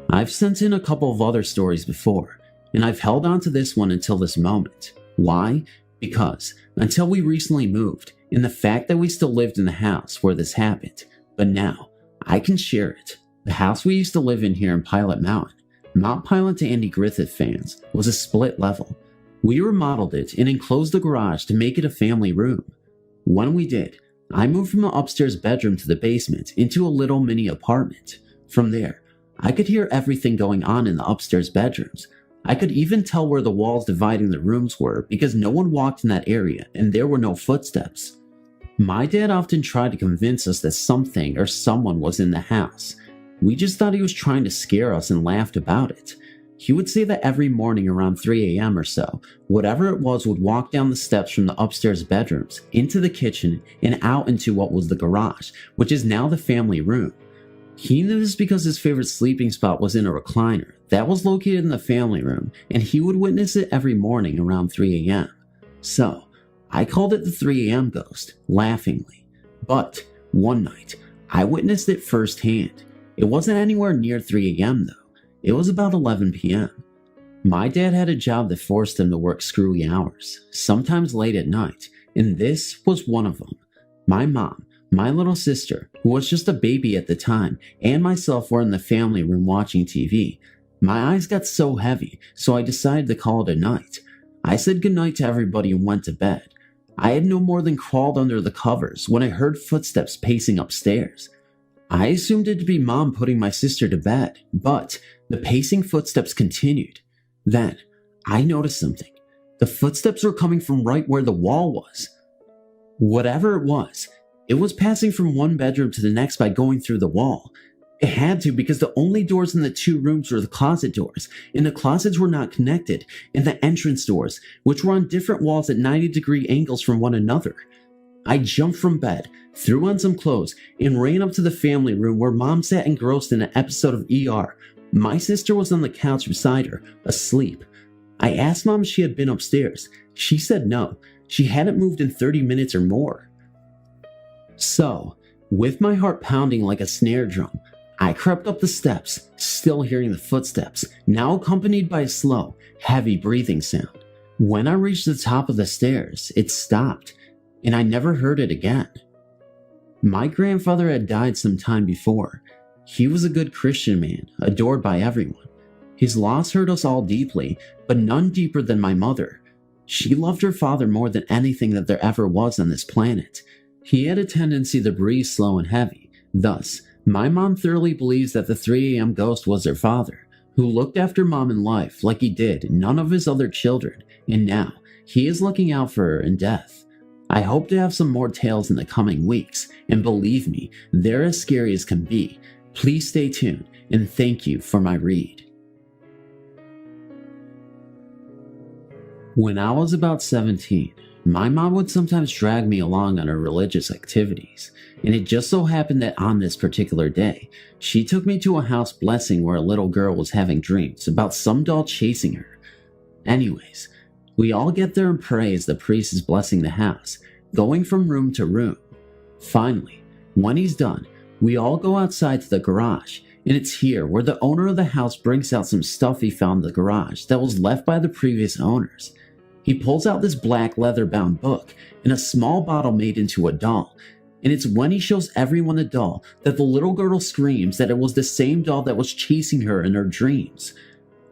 I've sent in a couple of other stories before, and I've held on to this one until this moment. Why? Because until we recently moved, and the fact that we still lived in the house where this happened, but now I can share it. The house we used to live in here in Pilot Mountain, Mount Pilot to Andy Griffith fans, was a split level. We remodeled it and enclosed the garage to make it a family room. When we did, I moved from the upstairs bedroom to the basement into a little mini apartment. From there, I could hear everything going on in the upstairs bedrooms. I could even tell where the walls dividing the rooms were because no one walked in that area and there were no footsteps. My dad often tried to convince us that something or someone was in the house. We just thought he was trying to scare us and laughed about it. He would say that every morning around 3 a.m. or so, whatever it was would walk down the steps from the upstairs bedrooms, into the kitchen, and out into what was the garage, which is now the family room. He knew this because his favorite sleeping spot was in a recliner that was located in the family room, and he would witness it every morning around 3 a.m. So, I called it the 3 a.m. ghost, laughingly. But, one night, I witnessed it firsthand. It wasn't anywhere near 3 a.m. though. It was about 11 p.m. My dad had a job that forced him to work screwy hours, sometimes late at night, and this was one of them. My mom, my little sister, who was just a baby at the time, and myself were in the family room watching TV. My eyes got so heavy, so I decided to call it a night. I said goodnight to everybody and went to bed. I had no more than crawled under the covers when I heard footsteps pacing upstairs. I assumed it to be Mom putting my sister to bed, but the pacing footsteps continued. Then, I noticed something. The footsteps were coming from right where the wall was. Whatever it was passing from one bedroom to the next by going through the wall. It had to, because the only doors in the two rooms were the closet doors, and the closets were not connected, and the entrance doors, which were on different walls at 90-degree angles from one another. I jumped from bed, threw on some clothes, and ran up to the family room where Mom sat engrossed in an episode of ER. My sister was on the couch beside her, asleep. I asked Mom if she had been upstairs. She said no. She hadn't moved in 30 minutes or more. So, with my heart pounding like a snare drum, I crept up the steps, still hearing the footsteps, now accompanied by a slow, heavy breathing sound. When I reached the top of the stairs, it stopped, and I never heard it again. My grandfather had died some time before. He was a good Christian man, adored by everyone. His loss hurt us all deeply, but none deeper than my mother. She loved her father more than anything that there ever was on this planet. He had a tendency to breathe slow and heavy. Thus, my mom thoroughly believes that the 3 a.m. ghost was her father, who looked after Mom in life like he did none of his other children, and now he is looking out for her in death. I hope to have some more tales in the coming weeks, and believe me, they're as scary as can be. Please stay tuned, and thank you for my read. When I was about 17, my mom would sometimes drag me along on her religious activities, and it just so happened that on this particular day, she took me to a house blessing where a little girl was having dreams about some doll chasing her. Anyways, we all get there and pray as the priest is blessing the house, going from room to room. Finally, when he's done, we all go outside to the garage, and it's here where the owner of the house brings out some stuff he found in the garage that was left by the previous owners. He pulls out this black leather-bound book and a small bottle made into a doll, and it's when he shows everyone the doll that the little girl screams that it was the same doll that was chasing her in her dreams.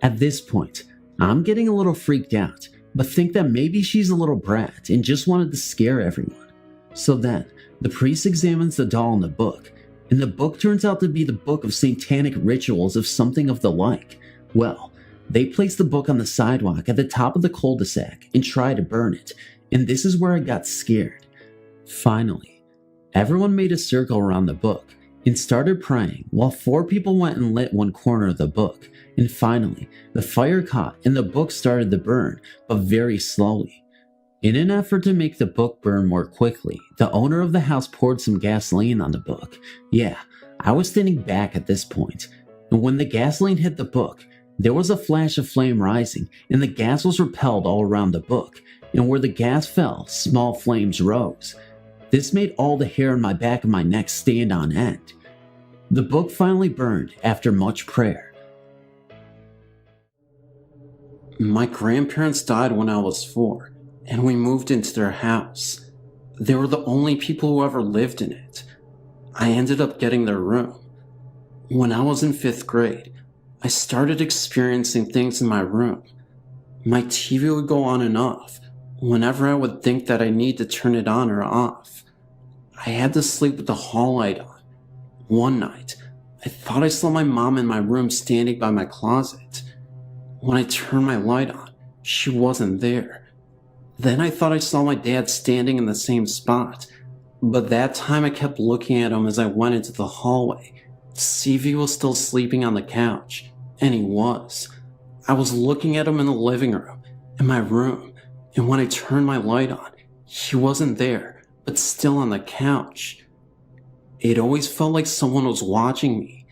At this point, I'm getting a little freaked out, but think that maybe she's a little brat and just wanted to scare everyone. So then, the priest examines the doll in the book, and the book turns out to be the book of satanic rituals of something of the like. Well, they place the book on the sidewalk at the top of the cul-de-sac and try to burn it, and this is where I got scared. Finally, everyone made a circle around the book and started praying while 4 people went and lit one corner of the book, and finally, the fire caught and the book started to burn, but very slowly. In an effort to make the book burn more quickly, the owner of the house poured some gasoline on the book. Yeah, I was standing back at this point, and when the gasoline hit the book, there was a flash of flame rising, and the gas was repelled all around the book, and where the gas fell, small flames rose. This made all the hair on my back of my neck stand on end. The book finally burned after much prayer. My grandparents died when I was 4, and we moved into their house. They were the only people who ever lived in it. I ended up getting their room. When I was in 5th grade, I started experiencing things in my room. My TV would go on and off whenever I would think that I need to turn it on or off. I had to sleep with the hall light on. One night, I thought I saw my mom in my room standing by my closet. When I turned my light on, she wasn't there. Then I thought I saw my dad standing in the same spot, but that time I kept looking at him as I went into the hallway to see if he was still sleeping on the couch. And he was. I was looking at him in the living room, in my room, and when I turned my light on, he wasn't there, but still on the couch. It always felt like someone was watching me.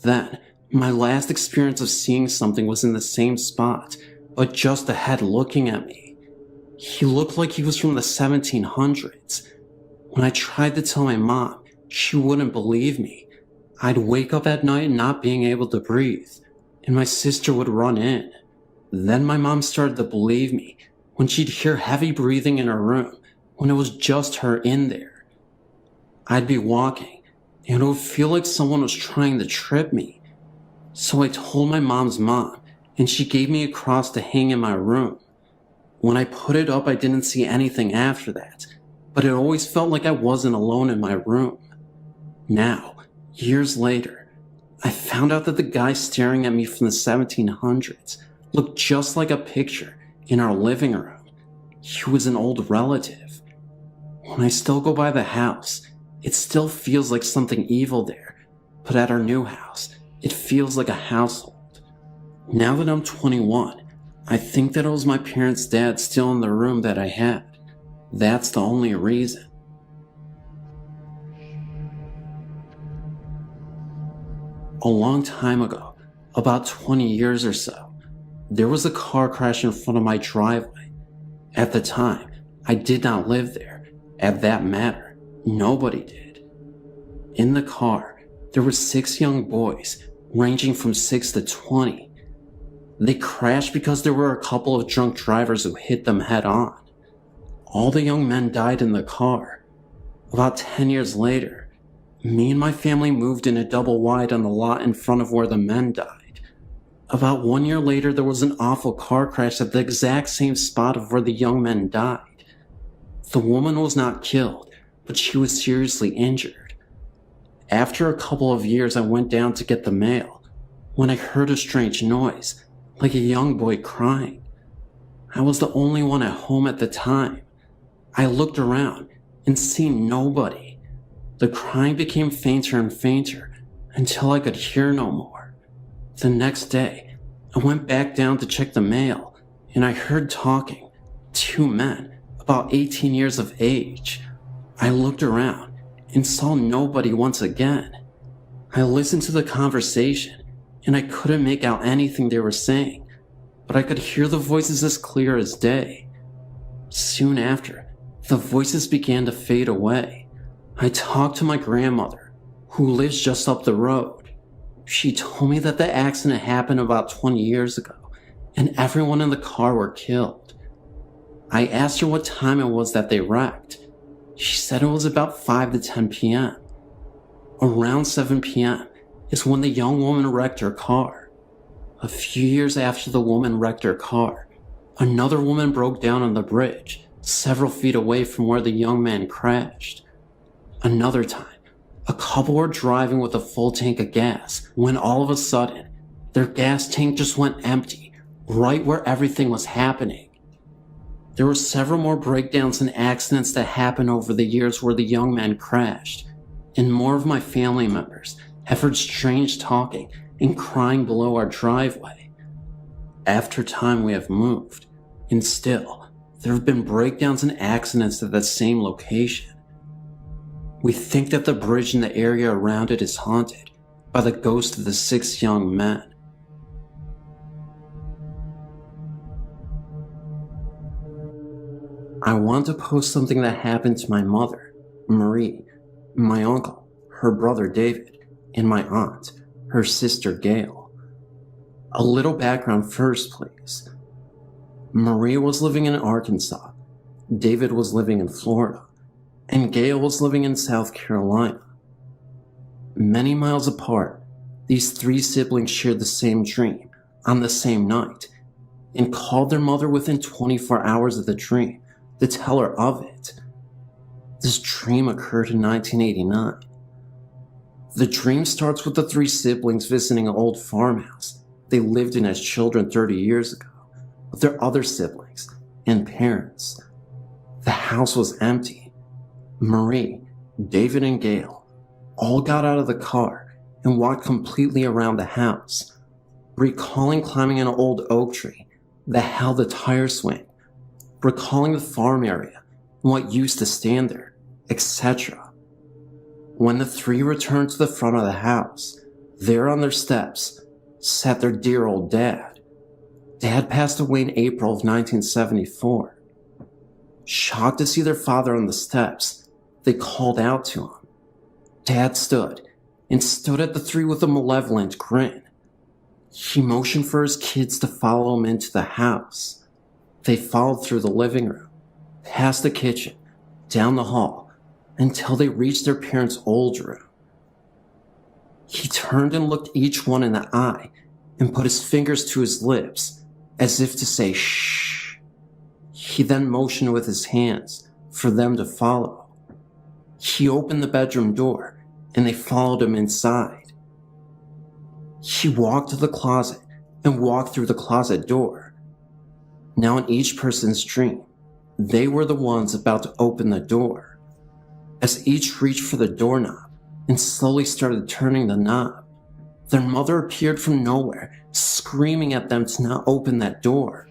Then, my last experience of seeing something was in the same spot, but just ahead looking at me. He looked like he was from the 1700s. When I tried to tell my mom, she wouldn't believe me. I'd wake up at night not being able to breathe. and my sister would run in. Then my mom started to believe me when she'd hear heavy breathing in her room when it was just her in there. I'd be walking, and it would feel like someone was trying to trip me. So I told my mom's mom, and she gave me a cross to hang in my room. When I put it up, I didn't see anything after that, but it always felt like I wasn't alone in my room. Now, years later, I found out that the guy staring at me from the 1700s looked just like a picture in our living room. He was an old relative. When I still go by the house, it still feels like something evil there, but at our new house, it feels like a household. Now that I'm 21, I think that it was my parents' dad still in the room that I had. That's the only reason. A long time ago, about 20 years or so, there was a car crash in front of my driveway. At the time, I did not live there. At that matter, nobody did. In the car, there were 6 young boys, ranging from 6 to 20. They crashed because there were a couple of drunk drivers who hit them head on. All the young men died in the car. About 10 years later, me and my family moved in a double wide on the lot in front of where the men died. About 1 year later, there was an awful car crash at the exact same spot of where the young men died. The woman was not killed, but she was seriously injured. After a couple of years, I went down to get the mail when I heard a strange noise, like a young boy crying. I was the only one at home at the time. I looked around and seen nobody. The crying became fainter and fainter until I could hear no more. The next day, I went back down to check the mail, and I heard talking. 2 men, about 18 years of age. I looked around and saw nobody once again. I listened to the conversation, and I couldn't make out anything they were saying, but I could hear the voices as clear as day. Soon after, the voices began to fade away. I talked to my grandmother, who lives just up the road. She told me that the accident happened about 20 years ago, and everyone in the car were killed. I asked her what time it was that they wrecked. She said it was about 5 to 10 p.m. Around 7 p.m. is when the young woman wrecked her car. A few years after the woman wrecked her car, another woman broke down on the bridge, several feet away from where the young man crashed. Another time, a couple were driving with a full tank of gas when all of a sudden, their gas tank just went empty, right where everything was happening. There were several more breakdowns and accidents that happened over the years where the young man crashed, and more of my family members have heard strange talking and crying below our driveway. After time, we have moved, and still, there have been breakdowns and accidents at that same location. We think that the bridge and the area around it is haunted by the ghost of the 6 young men. I want to post something that happened to my mother, Marie, my uncle, her brother David, and my aunt, her sister Gail. A little background first, please. Marie was living in Arkansas, David was living in Florida, and Gail was living in South Carolina. Many miles apart, these 3 siblings shared the same dream on the same night and called their mother within 24 hours of the dream to tell her of it. This dream occurred in 1989. The dream starts with the 3 siblings visiting an old farmhouse they lived in as children 30 years ago with their other siblings and parents. The house was empty. Marie, David, and Gail all got out of the car and walked completely around the house, recalling climbing an old oak tree that held a tire swing, recalling the farm area and what used to stand there, etc. When the 3 returned to the front of the house, there on their steps sat their dear old dad. Dad passed away in April of 1974. Shocked to see their father on the steps, they called out to him. Dad stood at the 3 with a malevolent grin. He motioned for his kids to follow him into the house. They followed through the living room, past the kitchen, down the hall, until they reached their parents' old room. He turned and looked each one in the eye and put his fingers to his lips as if to say shh. He then motioned with his hands for them to follow. He opened the bedroom door and they followed him inside. He walked to the closet and walked through the closet door. Now in each person's dream, they were the ones about to open the door. As each reached for the doorknob and slowly started turning the knob, their mother appeared from nowhere, screaming at them to not open that door.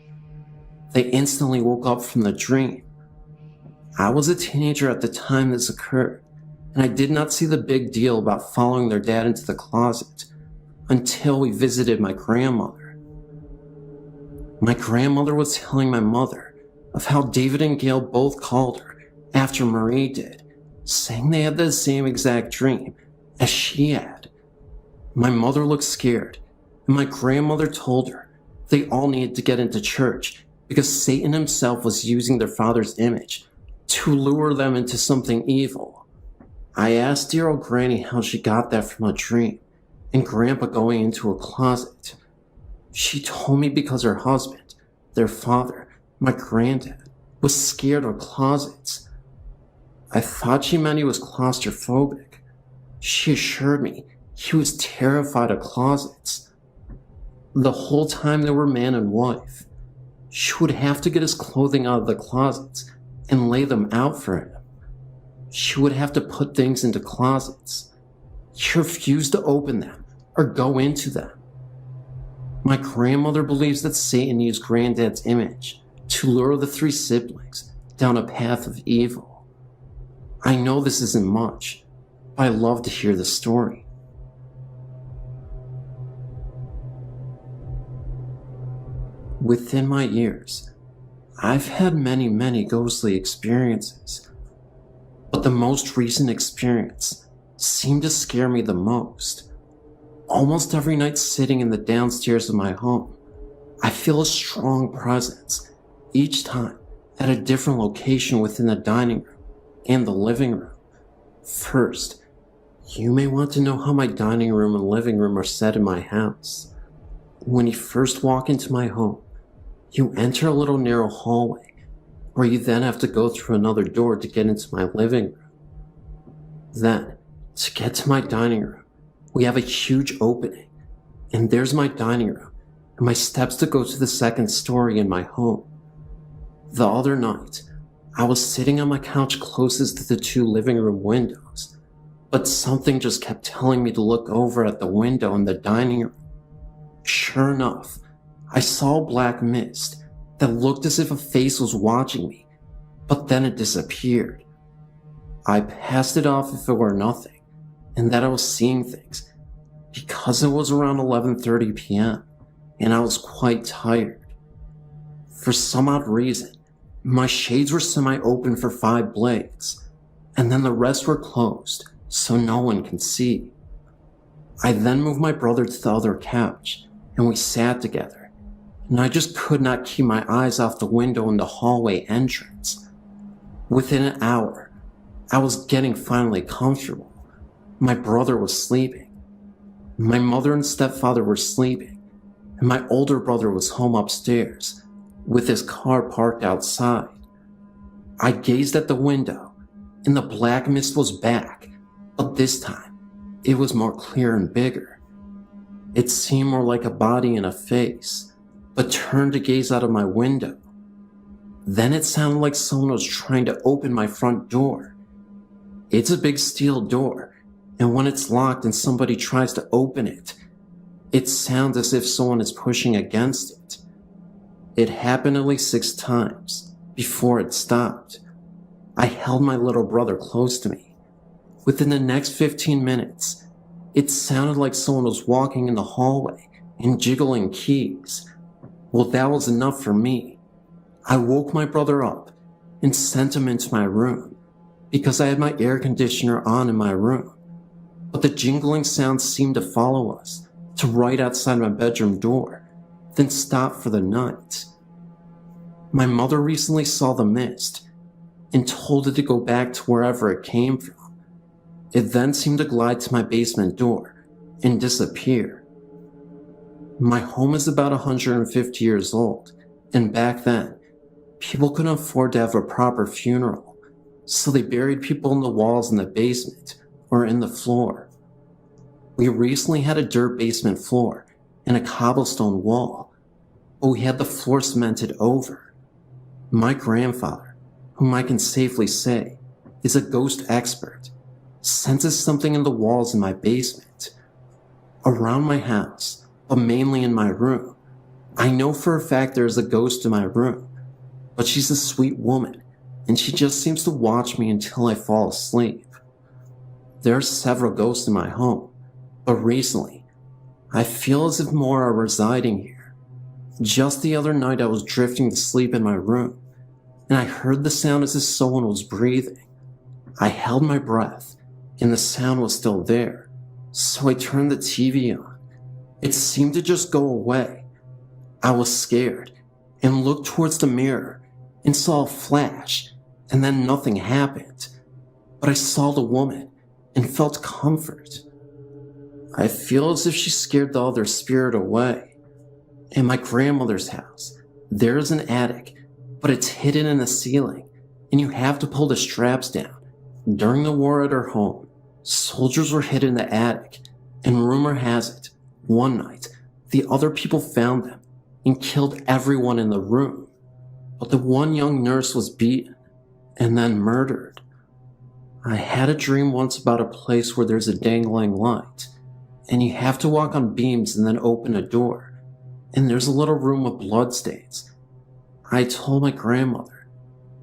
They instantly woke up from the dream. I was a teenager at the time this occurred, and I did not see the big deal about following their dad into the closet until we visited my grandmother. My grandmother was telling my mother of how David and Gail both called her after Marie did, saying they had the same exact dream as she had. My mother looked scared, and my grandmother told her they all needed to get into church because Satan himself was using their father's image to lure them into something evil. I asked dear old Granny how she got that from a dream and Grandpa going into a closet. She told me because her husband, their father, my granddad, was scared of closets. I thought she meant he was claustrophobic. She assured me he was terrified of closets. The whole time they were man and wife, she would have to get his clothing out of the closets and lay them out for him. She would have to put things into closets. He refused to open them or go into them. My grandmother believes that Satan used Granddad's image to lure the three siblings down a path of evil. I know this isn't much, but I love to hear the story. Within my years, I've had many ghostly experiences, but the most recent experience seemed to scare me the most. Almost every night sitting in the downstairs of my home, I feel a strong presence, each time at a different location within the dining room and the living room. First, you may want to know how my dining room and living room are set in my house. When you first walk into my home, you enter a little narrow hallway where you then have to go through another door to get into my living room. Then, to get to my dining room, we have a huge opening, and there's my dining room and my steps to go to the second story in my home. The other night, I was sitting on my couch closest to the two living room windows, but something just kept telling me to look over at the window in the dining room. Sure enough, I saw a black mist that looked as if a face was watching me, but then it disappeared. I passed it off if it were nothing, and that I was seeing things, because it was around 11:30 p.m., and I was quite tired. For some odd reason, my shades were semi-open for 5 blades, and then the rest were closed, so no one can see. I then moved my brother to the other couch, and we sat together, and I just could not keep my eyes off the window in the hallway entrance. Within an hour, I was getting finally comfortable. My brother was sleeping. My mother and stepfather were sleeping, and my older brother was home upstairs, with his car parked outside. I gazed at the window, and the black mist was back, but this time, it was more clear and bigger. It seemed more like a body and a face, but turned to gaze out of my window. Then it sounded like someone was trying to open my front door. It's a big steel door, and when it's locked and somebody tries to open it, it sounds as if someone is pushing against it. It happened at least 6 times before it stopped. I held my little brother close to me. Within the next 15 minutes, it sounded like someone was walking in the hallway and jiggling keys. Well, that was enough for me. I woke my brother up and sent him into my room because I had my air conditioner on in my room. But the jingling sound seemed to follow us to right outside my bedroom door, then stopped for the night. My mother recently saw the mist and told it to go back to wherever it came from. It then seemed to glide to my basement door and disappear. My home is about 150 years old, and back then, people couldn't afford to have a proper funeral, so they buried people in the walls in the basement or in the floor. We recently had a dirt basement floor and a cobblestone wall, but we had the floor cemented over. My grandfather, whom I can safely say is a ghost expert, senses something in the walls in my basement. Around my house, but mainly in my room, I know for a fact there is a ghost in my room, but she's a sweet woman, and she just seems to watch me until I fall asleep. There are several ghosts in my home, but recently, I feel as if more are residing here. Just the other night I was drifting to sleep in my room, and I heard the sound as if someone was breathing. I held my breath, and the sound was still there, so I turned the TV on. It seemed to just go away. I was scared, and looked towards the mirror, and saw a flash, and then nothing happened. But I saw the woman, and felt comfort. I feel as if she scared the other spirit away. In my grandmother's house, there is an attic, but it's hidden in the ceiling, and you have to pull the straps down. During the war at her home, soldiers were hid in the attic, and rumor has it, one night, the other people found them and killed everyone in the room. But the one young nurse was beaten and then murdered. I had a dream once about a place where there's a dangling light, and you have to walk on beams and then open a door, and there's a little room with bloodstains. I told my grandmother,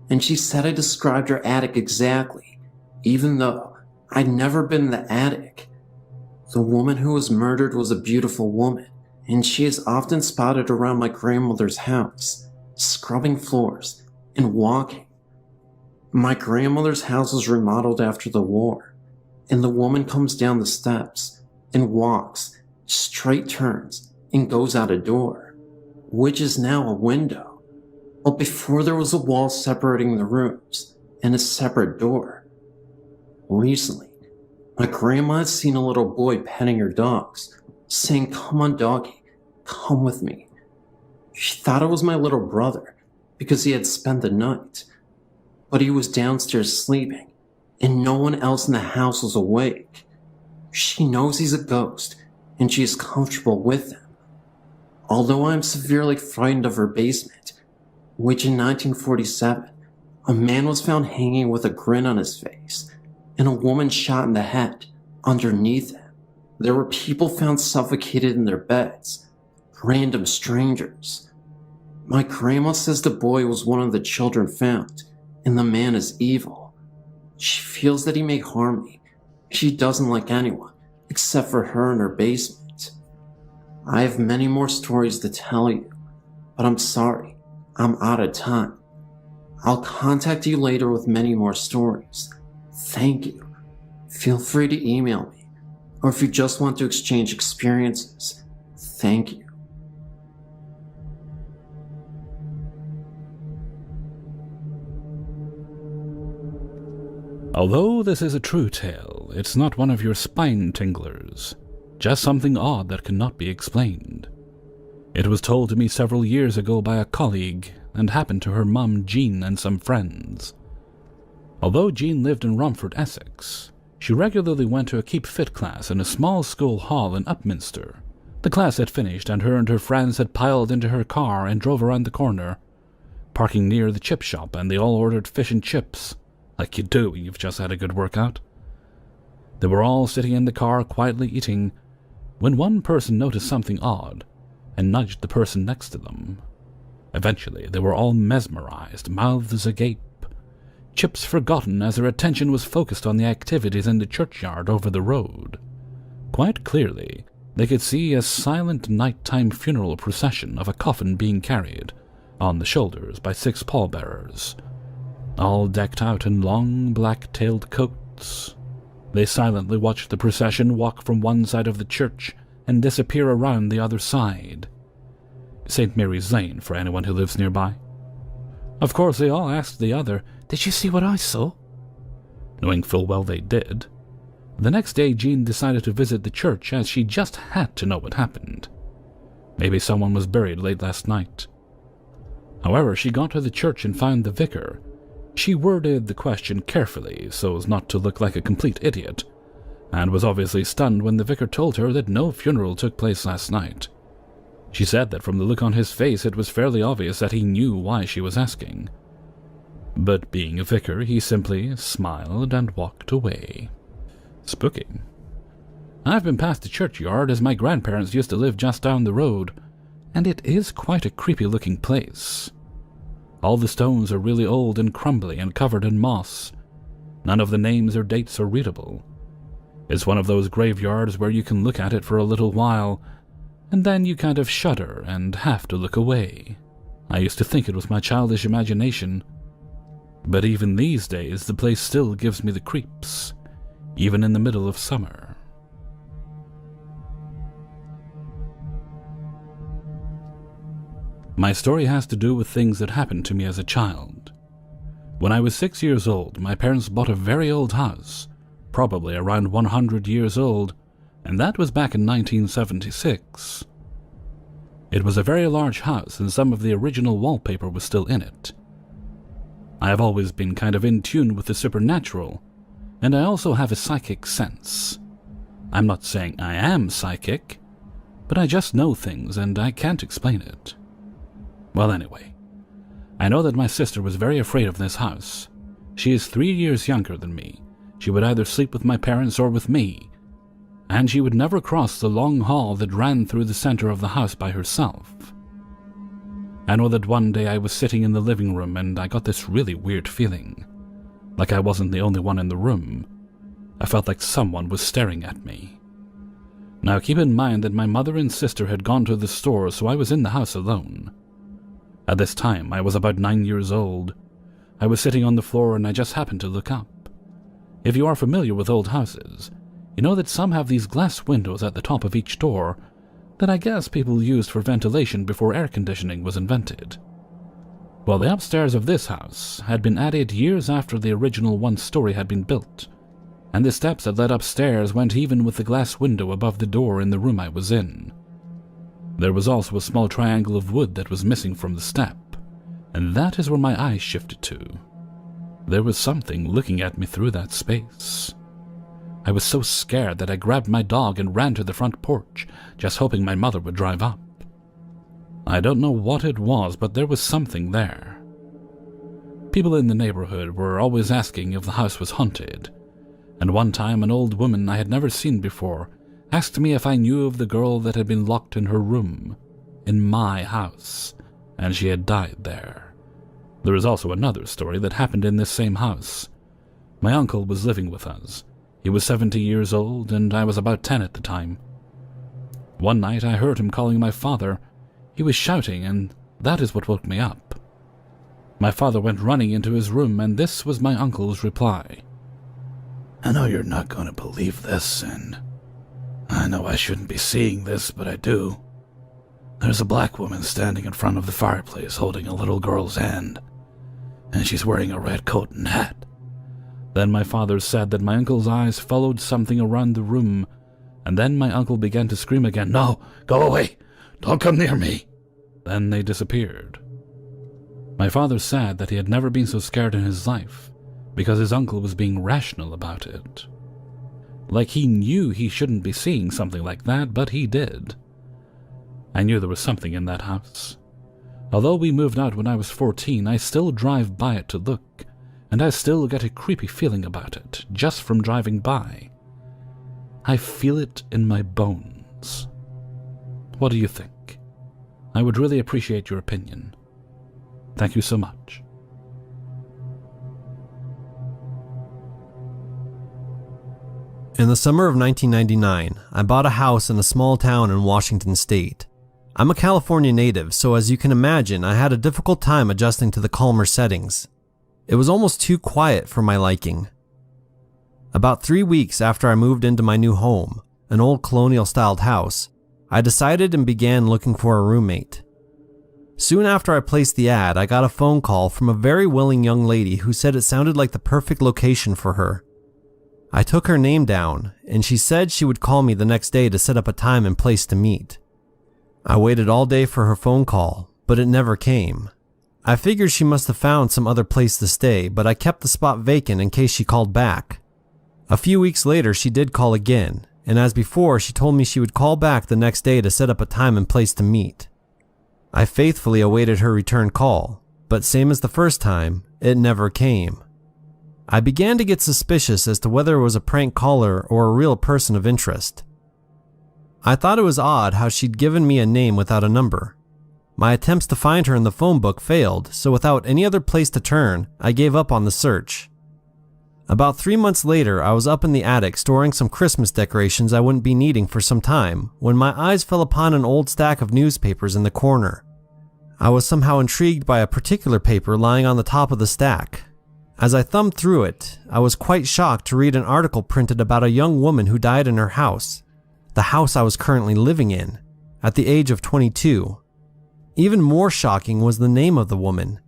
and she said I described her attic exactly, even though I'd never been in the attic. The woman who was murdered was a beautiful woman, and she is often spotted around my grandmother's house, scrubbing floors and walking. My grandmother's house was remodeled after the war, and the woman comes down the steps and walks, straight turns, and goes out a door, which is now a window. But before there was a wall separating the rooms and a separate door. Recently, my grandma had seen a little boy petting her dogs, saying, "Come on, doggy, come with me." She thought it was my little brother because he had spent the night, but he was downstairs sleeping, and no one else in the house was awake. She knows he's a ghost, and she is comfortable with him. Although I am severely frightened of her basement, which in 1947, a man was found hanging with a grin on his face, and a woman shot in the head underneath him. There were people found suffocated in their beds, random strangers. My grandma says the boy was one of the children found, and the man is evil. She feels that he may harm me. She doesn't like anyone, except for her in her basement. I have many more stories to tell you, but I'm sorry, I'm out of time. I'll contact you later with many more stories. Thank you. Feel free to email me, or if you just want to exchange experiences, thank you. Although this is a true tale, it's not one of your spine tinglers, just something odd that cannot be explained. It was told to me several years ago by a colleague and happened to her mum Jean and some friends. Although Jean lived in Romford, Essex, she regularly went to a Keep Fit class in a small school hall in Upminster. The class had finished and her friends had piled into her car and drove around the corner, parking near the chip shop, and they all ordered fish and chips. Like you do when you've just had a good workout. They were all sitting in the car quietly eating, when one person noticed something odd and nudged the person next to them. Eventually, they were all mesmerized, mouths agape, chips forgotten as their attention was focused on the activities in the churchyard over the road. Quite clearly, they could see a silent nighttime funeral procession of a coffin being carried on the shoulders by 6 pallbearers, all decked out in long black-tailed coats. They silently watched the procession walk from one side of the church and disappear around the other side. St. Mary's Lane for anyone who lives nearby. Of course, they all asked the other, "Did you see what I saw?" Knowing full well they did. The next day, Jean decided to visit the church as she just had to know what happened. Maybe someone was buried late last night. However, she got to the church and found the vicar. She worded the question carefully so as not to look like a complete idiot, and was obviously stunned when the vicar told her that no funeral took place last night. She said that from the look on his face it was fairly obvious that he knew why she was asking. But being a vicar, he simply smiled and walked away. Spooky. I've been past the churchyard as my grandparents used to live just down the road, and it is quite a creepy-looking place. All the stones are really old and crumbly and covered in moss. None of the names or dates are readable. It's one of those graveyards where you can look at it for a little while, and then you kind of shudder and have to look away. I used to think it was my childish imagination, but even these days the place still gives me the creeps, even in the middle of summer. My story has to do with things that happened to me as a child. When I was 6 years old, my parents bought a very old house, probably around 100 years old, and that was back in 1976. It was a very large house, and some of the original wallpaper was still in it. I have always been kind of in tune with the supernatural, and I also have a psychic sense. I'm not saying I am psychic, but I just know things and I can't explain it. Well, anyway, I know that my sister was very afraid of this house. She is 3 years younger than me. She would either sleep with my parents or with me, and she would never cross the long hall that ran through the center of the house by herself. I know that one day I was sitting in the living room and I got this really weird feeling, like I wasn't the only one in the room. I felt like someone was staring at me. Now keep in mind that my mother and sister had gone to the store, so I was in the house alone. At this time, I was about 9 years old. I was sitting on the floor and I just happened to look up. If you are familiar with old houses, you know that some have these glass windows at the top of each door that I guess people used for ventilation before air conditioning was invented. Well, the upstairs of this house had been added years after the original one-story had been built, and the steps that led upstairs went even with the glass window above the door in the room I was in. There was also a small triangle of wood that was missing from the step, and that is where my eyes shifted to. There was something looking at me through that space. I was so scared that I grabbed my dog and ran to the front porch, just hoping my mother would drive up. I don't know what it was, but there was something there. People in the neighborhood were always asking if the house was haunted, and one time an old woman I had never seen before asked me if I knew of the girl that had been locked in her room, in my house, and she had died there. There is also another story that happened in this same house. My uncle was living with us. He was 70 years old, and I was about 10 at the time. One night I heard him calling my father. He was shouting, and that is what woke me up. My father went running into his room, and this was my uncle's reply. "I know you're not going to believe this, and I know I shouldn't be seeing this, but I do. There's a black woman standing in front of the fireplace holding a little girl's hand, and she's wearing a red coat and hat." Then my father said that my uncle's eyes followed something around the room, and then my uncle began to scream again, "No, go away! Don't come near me!" Then they disappeared. My father said that he had never been so scared in his life, because his uncle was being rational about it. Like he knew he shouldn't be seeing something like that, but he did. I knew there was something in that house. Although we moved out when I was 14, I still drive by it to look, and I still get a creepy feeling about it, just from driving by. I feel it in my bones. What do you think? I would really appreciate your opinion. Thank you so much. In the summer of 1999, I bought a house in a small town in Washington state. I'm a California native, so as you can imagine, I had a difficult time adjusting to the calmer settings. It was almost too quiet for my liking. About 3 weeks after I moved into my new home, an old colonial-styled house, I decided and began looking for a roommate. Soon after I placed the ad, I got a phone call from a very willing young lady who said it sounded like the perfect location for her. I took her name down, and she said she would call me the next day to set up a time and place to meet. I waited all day for her phone call, but it never came. I figured she must have found some other place to stay, but I kept the spot vacant in case she called back. A few weeks later, she did call again, and as before, she told me she would call back the next day to set up a time and place to meet. I faithfully awaited her return call, but same as the first time, it never came. I began to get suspicious as to whether it was a prank caller or a real person of interest. I thought it was odd how she'd given me a name without a number. My attempts to find her in the phone book failed, so without any other place to turn, I gave up on the search. About 3 months later, I was up in the attic storing some Christmas decorations I wouldn't be needing for some time when my eyes fell upon an old stack of newspapers in the corner. I was somehow intrigued by a particular paper lying on the top of the stack. As I thumbed through it, I was quite shocked to read an article printed about a young woman who died in her house, the house I was currently living in, at the age of 22. Even more shocking was the name of the woman.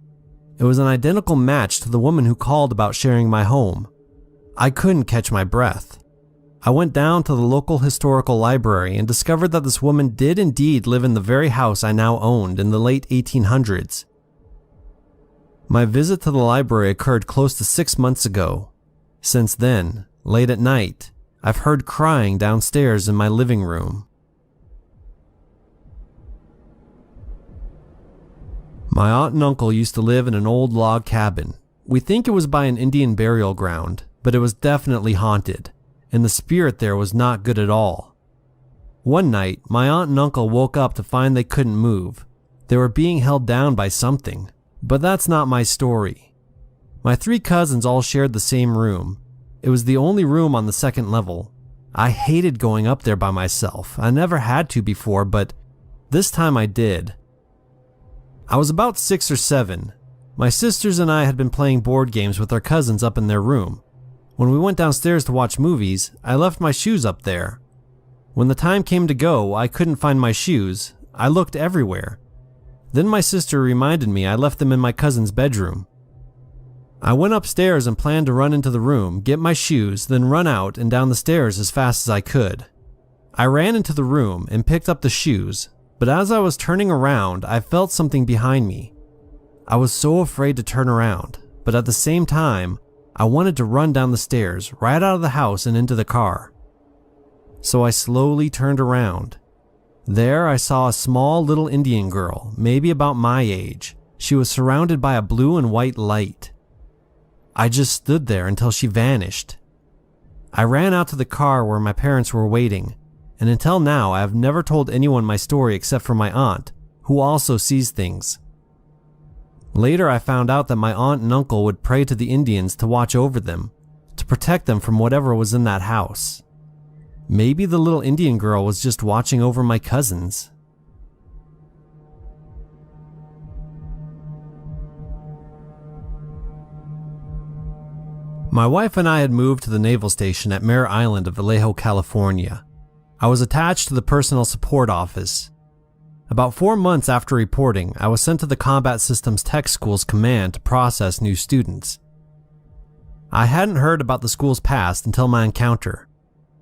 It was an identical match to the woman who called about sharing my home. I couldn't catch my breath. I went down to the local historical library and discovered that this woman did indeed live in the very house I now owned in the late 1800s. My visit to the library occurred close to 6 months ago. Since then, late at night, I've heard crying downstairs in my living room. My aunt and uncle used to live in an old log cabin. We think it was by an Indian burial ground, but it was definitely haunted, and the spirit there was not good at all. One night, my aunt and uncle woke up to find they couldn't move. They were being held down by something, but that's not my story. My 3 cousins all shared the same room. It was the only room on the second level. I hated going up there by myself. I never had to before, but this time I did. I was about 6 or 7. My sisters and I had been playing board games with our cousins up in their room. When we went downstairs to watch movies, I left my shoes up there. When the time came to go, I couldn't find my shoes. I looked everywhere. Then my sister reminded me I left them in my cousin's bedroom. I went upstairs and planned to run into the room, get my shoes, then run out and down the stairs as fast as I could. I ran into the room and picked up the shoes, but as I was turning around, I felt something behind me. I was so afraid to turn around, but at the same time, I wanted to run down the stairs, right out of the house and into the car. So I slowly turned around. There I saw a small little Indian girl, maybe about my age. She was surrounded by a blue and white light. I just stood there until she vanished. I ran out to the car where my parents were waiting, and until now I have never told anyone my story except for my aunt, who also sees things. Later I found out that my aunt and uncle would pray to the Indians to watch over them, to protect them from whatever was in that house. Maybe the little Indian girl was just watching over my cousins. My wife and I had moved to the naval station at Mare Island of Vallejo, California. I was attached to the personnel support office. About 4 months after reporting, I was sent to the Combat Systems Tech School's command to process new students. I hadn't heard about the school's past until my encounter.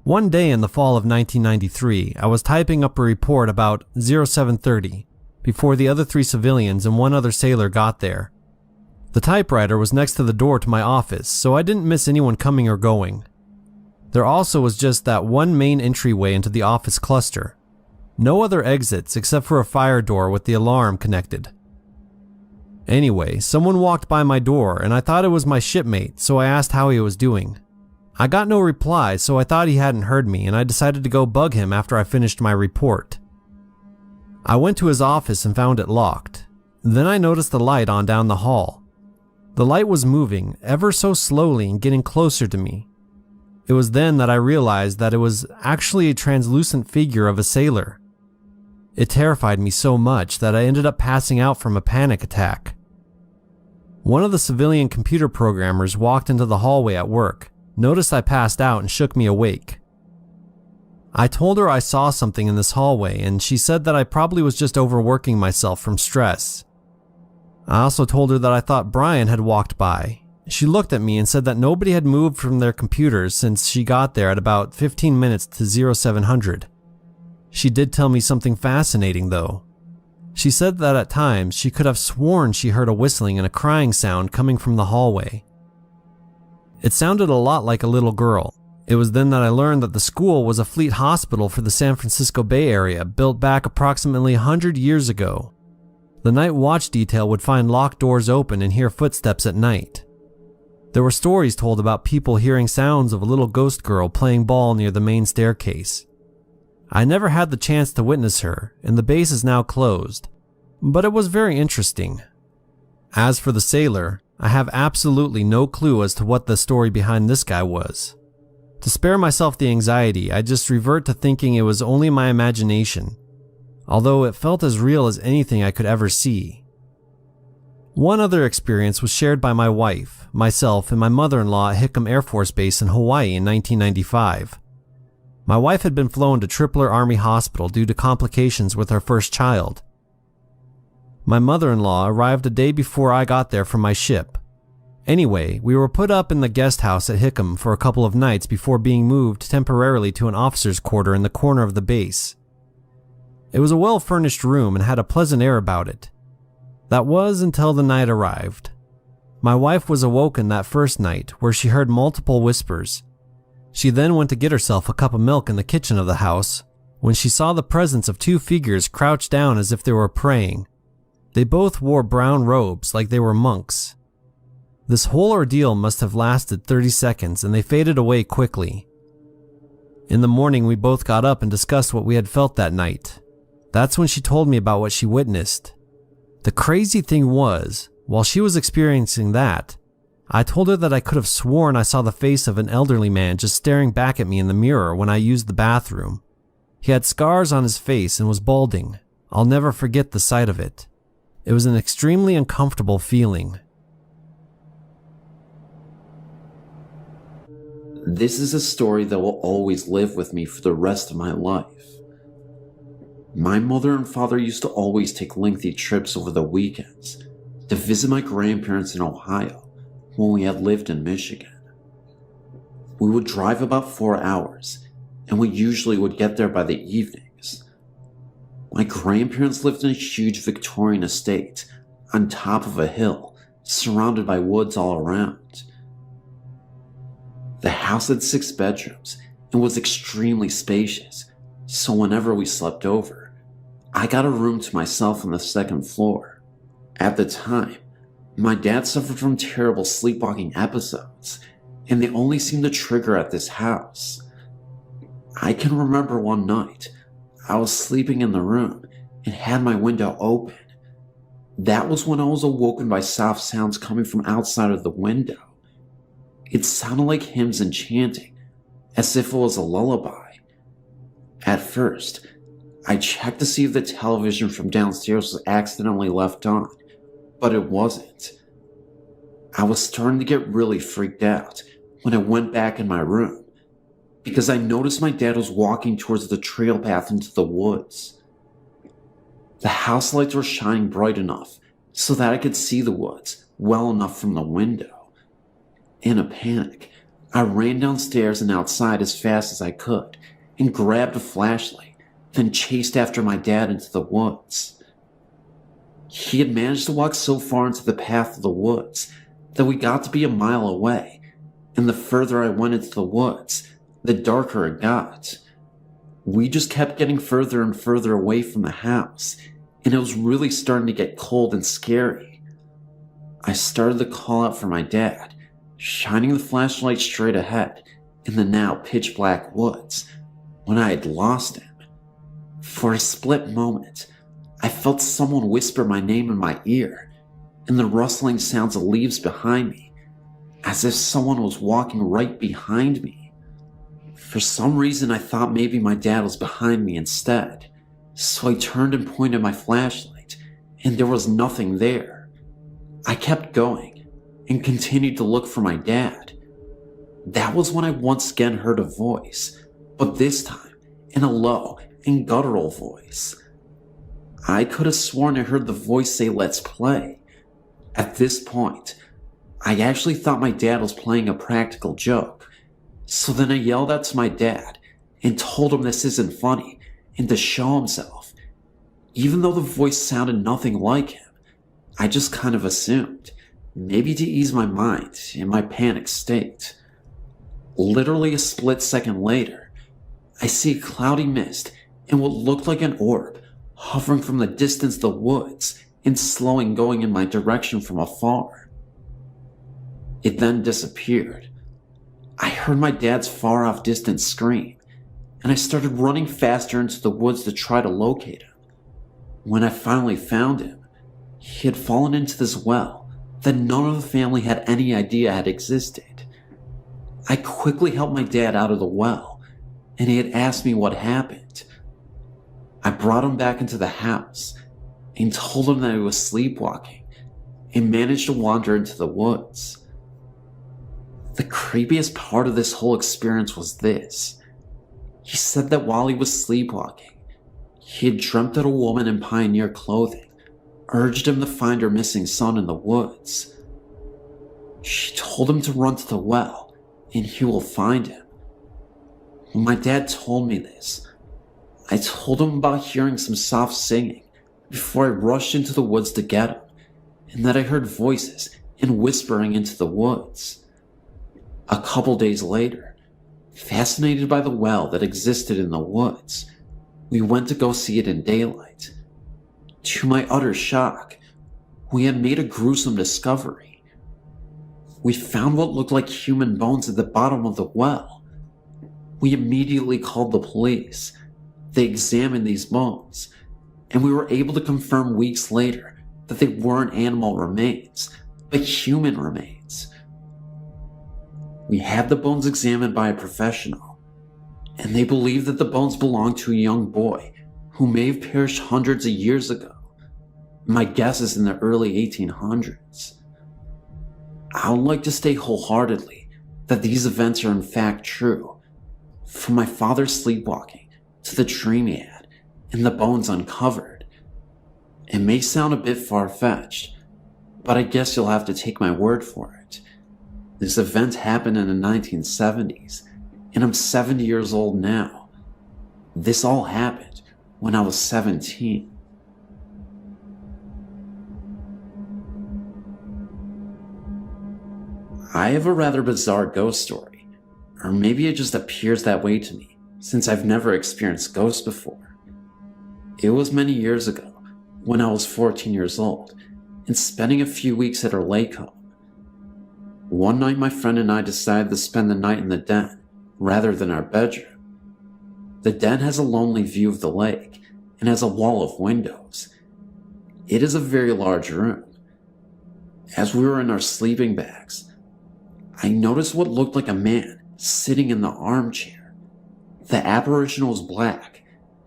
One day in the fall of 1993, I was typing up a report about 0730 before the other 3 civilians and 1 other sailor got there. The typewriter was next to the door to my office, so I didn't miss anyone coming or going. There also was just that one main entryway into the office cluster. No other exits except for a fire door with the alarm connected. Anyway, someone walked by my door and I thought it was my shipmate, so I asked how he was doing. I got no reply, so I thought he hadn't heard me and I decided to go bug him after I finished my report. I went to his office and found it locked. Then I noticed the light on down the hall. The light was moving ever so slowly and getting closer to me. It was then that I realized that it was actually a translucent figure of a sailor. It terrified me so much that I ended up passing out from a panic attack. One of the civilian computer programmers walked into the hallway at work, noticed I passed out and shook me awake. I told her I saw something in this hallway, and she said that I probably was just overworking myself from stress. I also told her that I thought Brian had walked by. She looked at me and said that nobody had moved from their computers since she got there at about 15 minutes to 0700. She did tell me something fascinating though. She said that at times she could have sworn she heard a whistling and a crying sound coming from the hallway. It sounded a lot like a little girl. It was then that I learned that the school was a fleet hospital for the San Francisco Bay Area, built back approximately 100 years ago. The night watch detail would find locked doors open and hear footsteps at night. There were stories told about people hearing sounds of a little ghost girl playing ball near the main staircase. I never had the chance to witness her, and the base is now closed, but it was very interesting. As for the sailor, I have absolutely no clue as to what the story behind this guy was. To spare myself the anxiety, I just revert to thinking it was only my imagination, although it felt as real as anything I could ever see. One other experience was shared by my wife, myself, and my mother-in-law at Hickam Air Force Base in Hawaii in 1995. My wife had been flown to Tripler Army Hospital due to complications with her first child. My mother-in-law arrived a day before I got there from my ship. Anyway, we were put up in the guest house at Hickam for a couple of nights before being moved temporarily to an officer's quarter in the corner of the base. It was a well-furnished room and had a pleasant air about it. That was until the night arrived. My wife was awoken that first night where she heard multiple whispers. She then went to get herself a cup of milk in the kitchen of the house when she saw the presence of two figures crouched down as if they were praying. They both wore brown robes like they were monks. This whole ordeal must have lasted 30 seconds and they faded away quickly. In the morning, we both got up and discussed what we had felt that night. That's when she told me about what she witnessed. The crazy thing was, while she was experiencing that, I told her that I could have sworn I saw the face of an elderly man just staring back at me in the mirror when I used the bathroom. He had scars on his face and was balding. I'll never forget the sight of it. It was an extremely uncomfortable feeling. This is a story that will always live with me for the rest of my life. My mother and father used to always take lengthy trips over the weekends to visit my grandparents in Ohio when we had lived in Michigan. We would drive about 4 hours, and we usually would get there by the evenings. My grandparents lived in a huge Victorian estate on top of a hill, surrounded by woods all around. The house had 6 bedrooms and was extremely spacious, so whenever we slept over, I got a room to myself on the 2nd floor. At the time, my dad suffered from terrible sleepwalking episodes, and they only seemed to trigger at this house. I can remember one night, I was sleeping in the room and had my window open. That was when I was awoken by soft sounds coming from outside of the window. It sounded like hymns and chanting, as if it was a lullaby. At first, I checked to see if the television from downstairs was accidentally left on, but it wasn't. I was starting to get really freaked out when I went back in my room, because I noticed my dad was walking towards the trail path into the woods. The house lights were shining bright enough so that I could see the woods well enough from the window. In a panic, I ran downstairs and outside as fast as I could and grabbed a flashlight, then chased after my dad into the woods. He had managed to walk so far into the path of the woods that we got to be a mile away, and the further I went into the woods, the darker it got. We just kept getting further and further away from the house, and it was really starting to get cold and scary. I started to call out for my dad, shining the flashlight straight ahead in the now pitch black woods, when I had lost him. For a split moment, I felt someone whisper my name in my ear, and the rustling sounds of leaves behind me, as if someone was walking right behind me. For some reason, I thought maybe my dad was behind me instead, so I turned and pointed my flashlight, and there was nothing there. I kept going and continued to look for my dad. That was when I once again heard a voice, but this time, in a low and guttural voice. I could have sworn I heard the voice say, "Let's play." At this point, I actually thought my dad was playing a practical joke. So then I yelled out to my dad and told him this isn't funny and to show himself. Even though the voice sounded nothing like him, I just kind of assumed, maybe to ease my mind in my panic state. Literally a split second later, I see a cloudy mist and what looked like an orb hovering from the distance of the woods and slowing going in my direction from afar. It then disappeared. I heard my dad's far off distant scream, and I started running faster into the woods to try to locate him. When I finally found him, he had fallen into this well that none of the family had any idea had existed. I quickly helped my dad out of the well, and he had asked me what happened. I brought him back into the house and told him that he was sleepwalking and managed to wander into the woods. The creepiest part of this whole experience was this. He said that while he was sleepwalking, he had dreamt that a woman in pioneer clothing urged him to find her missing son in the woods. She told him to run to the well and he will find him. When my dad told me this, I told him about hearing some soft singing before I rushed into the woods to get him, and that I heard voices and whispering into the woods. A couple days later, fascinated by the well that existed in the woods, we went to go see it in daylight. To my utter shock, we had made a gruesome discovery. We found what looked like human bones at the bottom of the well. We immediately called the police. They examined these bones, and we were able to confirm weeks later that they weren't animal remains, but human remains. We had the bones examined by a professional, and they believe that the bones belonged to a young boy who may have perished hundreds of years ago. My guess is in the early 1800s. I would like to state wholeheartedly that these events are in fact true. From my father's sleepwalking to the dream he had and the bones uncovered. It may sound a bit far-fetched, but I guess you'll have to take my word for it. This event happened in the 1970s, and I'm 70 years old now. This all happened when I was 17. I have a rather bizarre ghost story, or maybe it just appears that way to me, since I've never experienced ghosts before. It was many years ago, when I was 14 years old, and spending a few weeks at our lake home. One night my friend and I decided to spend the night in the den, rather than our bedroom. The den has a lonely view of the lake, and has a wall of windows. It is a very large room. As we were in our sleeping bags, I noticed what looked like a man sitting in the armchair. The apparition was black.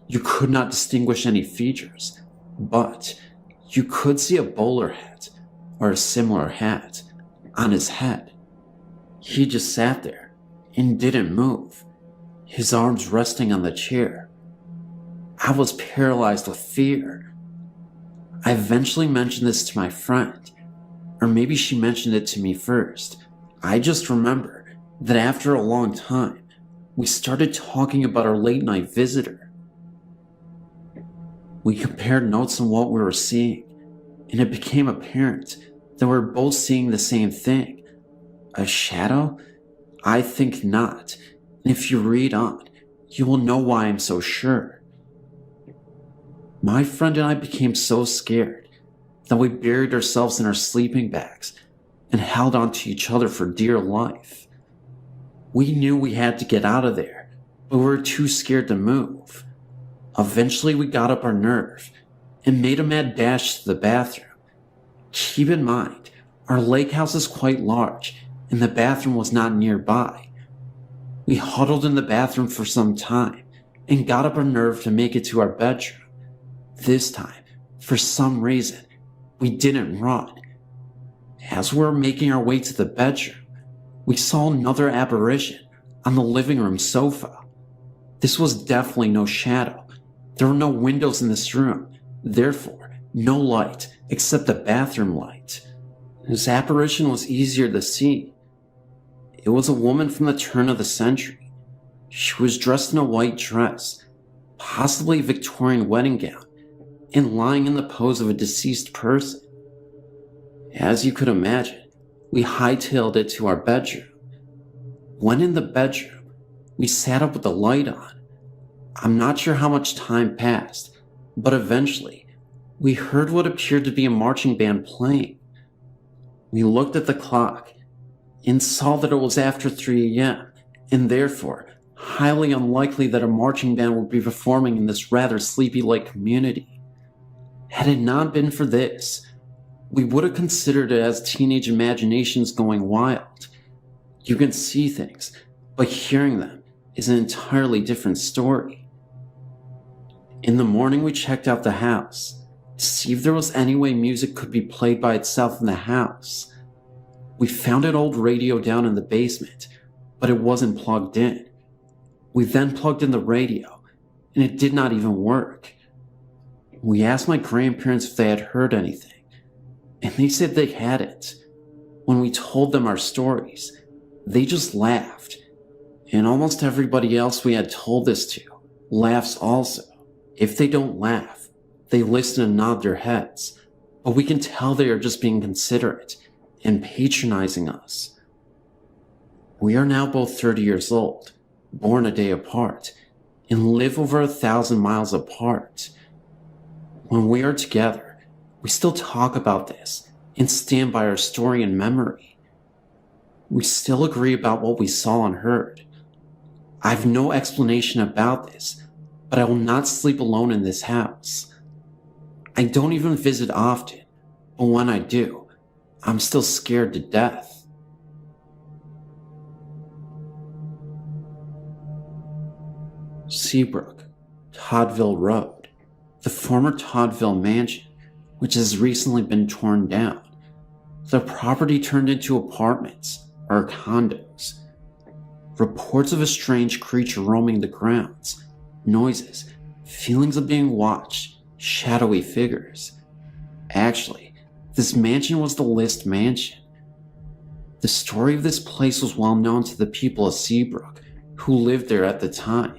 You could not distinguish any features, but you could see a bowler hat, or a similar hat, on his head. He just sat there and didn't move, his arms resting on the chair. I was paralyzed with fear. I eventually mentioned this to my friend, or maybe she mentioned it to me first. I just remember that after a long time, we started talking about our late night visitor. We compared notes on what we were seeing, and it became apparent that we were both seeing the same thing. A shadow? I think not, and if you read on, you will know why I'm so sure. My friend and I became so scared that we buried ourselves in our sleeping bags and held on to each other for dear life. We knew we had to get out of there, but we were too scared to move. Eventually we got up our nerve and made a mad dash to the bathroom. Keep in mind, our lake house is quite large and the bathroom was not nearby. We huddled in the bathroom for some time and got up our nerve to make it to our bedroom. This time, for some reason, we didn't run. As we were making our way to the bedroom, we saw another apparition on the living room sofa. This was definitely no shadow. There were no windows in this room, therefore no light except the bathroom light. This apparition was easier to see. It was a woman from the turn of the century. She was dressed in a white dress, possibly a Victorian wedding gown, and lying in the pose of a deceased person. As you could imagine, we hightailed it to our bedroom. When in the bedroom, we sat up with the light on. I'm not sure how much time passed, but eventually, we heard what appeared to be a marching band playing. We looked at the clock and saw that it was after 3 a.m., and therefore highly unlikely that a marching band would be performing in this rather sleepy-like community. Had it not been for this, we would have considered it as teenage imaginations going wild. You can see things, but hearing them is an entirely different story. In the morning, we checked out the house to see if there was any way music could be played by itself in the house. We found an old radio down in the basement, but it wasn't plugged in. We then plugged in the radio, and it did not even work. We asked my grandparents if they had heard anything, and they said they hadn't. When we told them our stories, they just laughed, and almost everybody else we had told this to laughs also. If they don't laugh, they listen and nod their heads, but we can tell they are just being considerate and patronizing us. We are now both 30 years old, born a day apart, and live over 1,000 miles apart. When we are together, we still talk about this and stand by our story and memory. We still agree about what we saw and heard. I have no explanation about this, but I will not sleep alone in this house. I don't even visit often, but when I do, I'm still scared to death. Seabrook, Toddville Road, the former Toddville Mansion, which has recently been torn down. The property turned into apartments or condos. Reports of a strange creature roaming the grounds, noises, feelings of being watched, shadowy figures. Actually, this mansion was the List Mansion. The story of this place was well known to the people of Seabrook, who lived there at the time.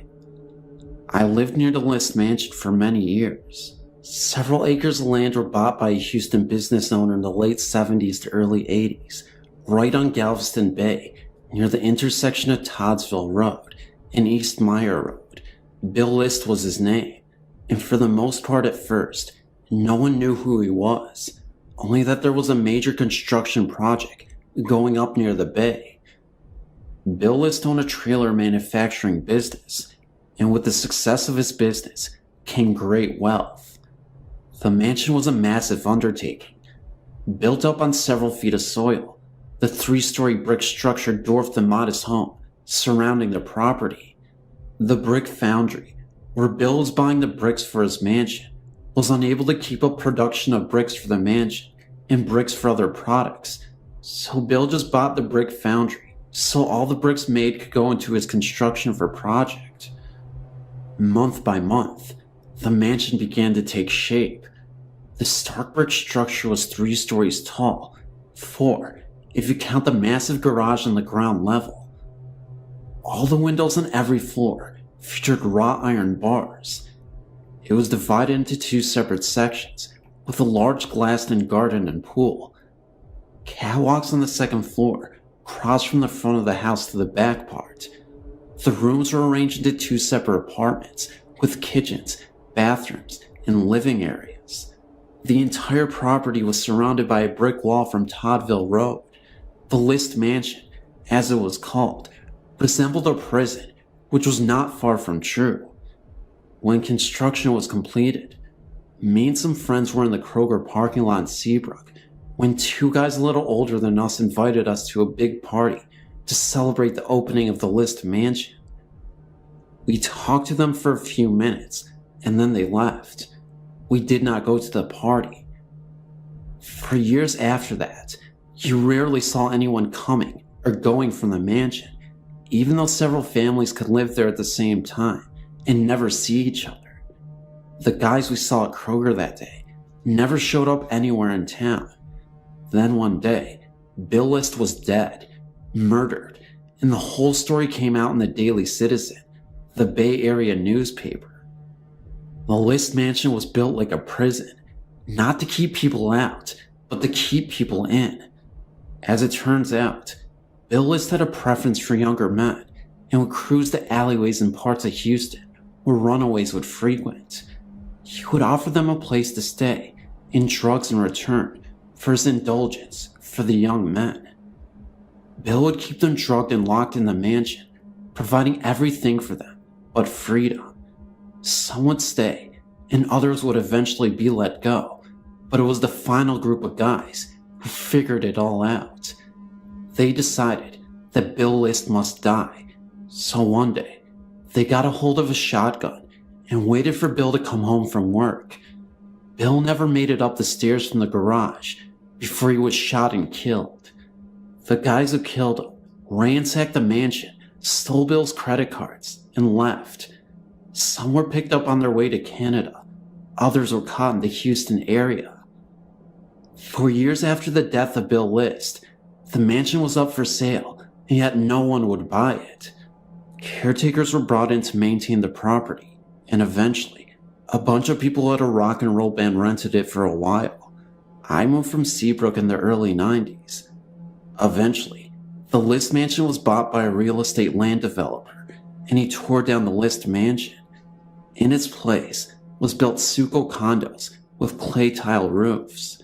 I lived near the List Mansion for many years. Several acres of land were bought by a Houston business owner in the late 70s to early 80s, right on Galveston Bay, near the intersection of Toddsville Road and East Meyer Road. Bill List was his name, and for the most part at first, no one knew who he was, only that there was a major construction project going up near the bay. Bill List owned a trailer manufacturing business, and with the success of his business came great wealth. The mansion was a massive undertaking. Built up on several feet of soil, the 3-story brick structure dwarfed the modest home surrounding the property. The brick foundry, where Bill was buying the bricks for his mansion, was unable to keep up production of bricks for the mansion and bricks for other products, so Bill just bought the brick foundry so all the bricks made could go into his construction for project. Month by month, the mansion began to take shape. The stark brick structure was 3 stories tall, 4 if you count the massive garage on the ground level. All the windows on every floor featured wrought iron bars. It was divided into 2 separate sections, with a large glassed-in garden and pool. Catwalks on the second floor crossed from the front of the house to the back part. The rooms were arranged into 2 separate apartments, with kitchens, bathrooms, and living areas. The entire property was surrounded by a brick wall from Toddville Road. The List Mansion, as it was called, resembled a prison, which was not far from true. When construction was completed, me and some friends were in the Kroger parking lot in Seabrook when 2 guys a little older than us invited us to a big party to celebrate the opening of the List Mansion. We talked to them for a few minutes, and then they left. We did not go to the party. For years after that, you rarely saw anyone coming or going from the mansion, even though several families could live there at the same time, and never see each other. The guys we saw at Kroger that day never showed up anywhere in town. Then one day, Bill List was dead, murdered, and the whole story came out in the Daily Citizen, the Bay Area newspaper. The List mansion was built like a prison, not to keep people out, but to keep people in. As it turns out, Bill List had a preference for younger men and would cruise the alleyways in parts of Houston where runaways would frequent. He would offer them a place to stay and drugs in return for his indulgence for the young men. Bill would keep them drugged and locked in the mansion, providing everything for them but freedom. Some would stay, and others would eventually be let go, but it was the final group of guys who figured it all out. They decided that Bill List must die, so one day, they got a hold of a shotgun and waited for Bill to come home from work. Bill never made it up the stairs from the garage before he was shot and killed. The guys who killed him ransacked the mansion, stole Bill's credit cards, and left. Some were picked up on their way to Canada. Others were caught in the Houston area. For years after the death of Bill List, the mansion was up for sale, and yet no one would buy it. Caretakers were brought in to maintain the property, and eventually, a bunch of people at a rock and roll band rented it for a while. I moved from Seabrook in the early 90s. Eventually, the List mansion was bought by a real estate land developer, and he tore down the List mansion. In its place was built Suco condos with clay tile roofs.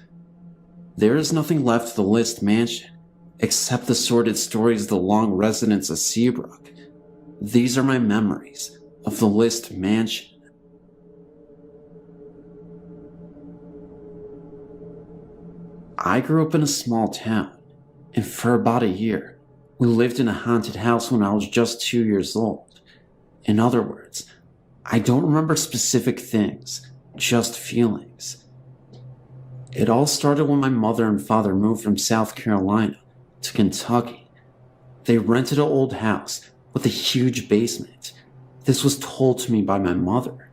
There is nothing left of the List mansion, except the sordid stories of the long residents of Seabrook. These are my memories of the List mansion. I grew up in a small town, and for about a year, we lived in a haunted house when I was just 2 years old. In other words, I don't remember specific things, just feelings. It all started when my mother and father moved from South Carolina to Kentucky. They rented an old house with a huge basement. This was told to me by my mother.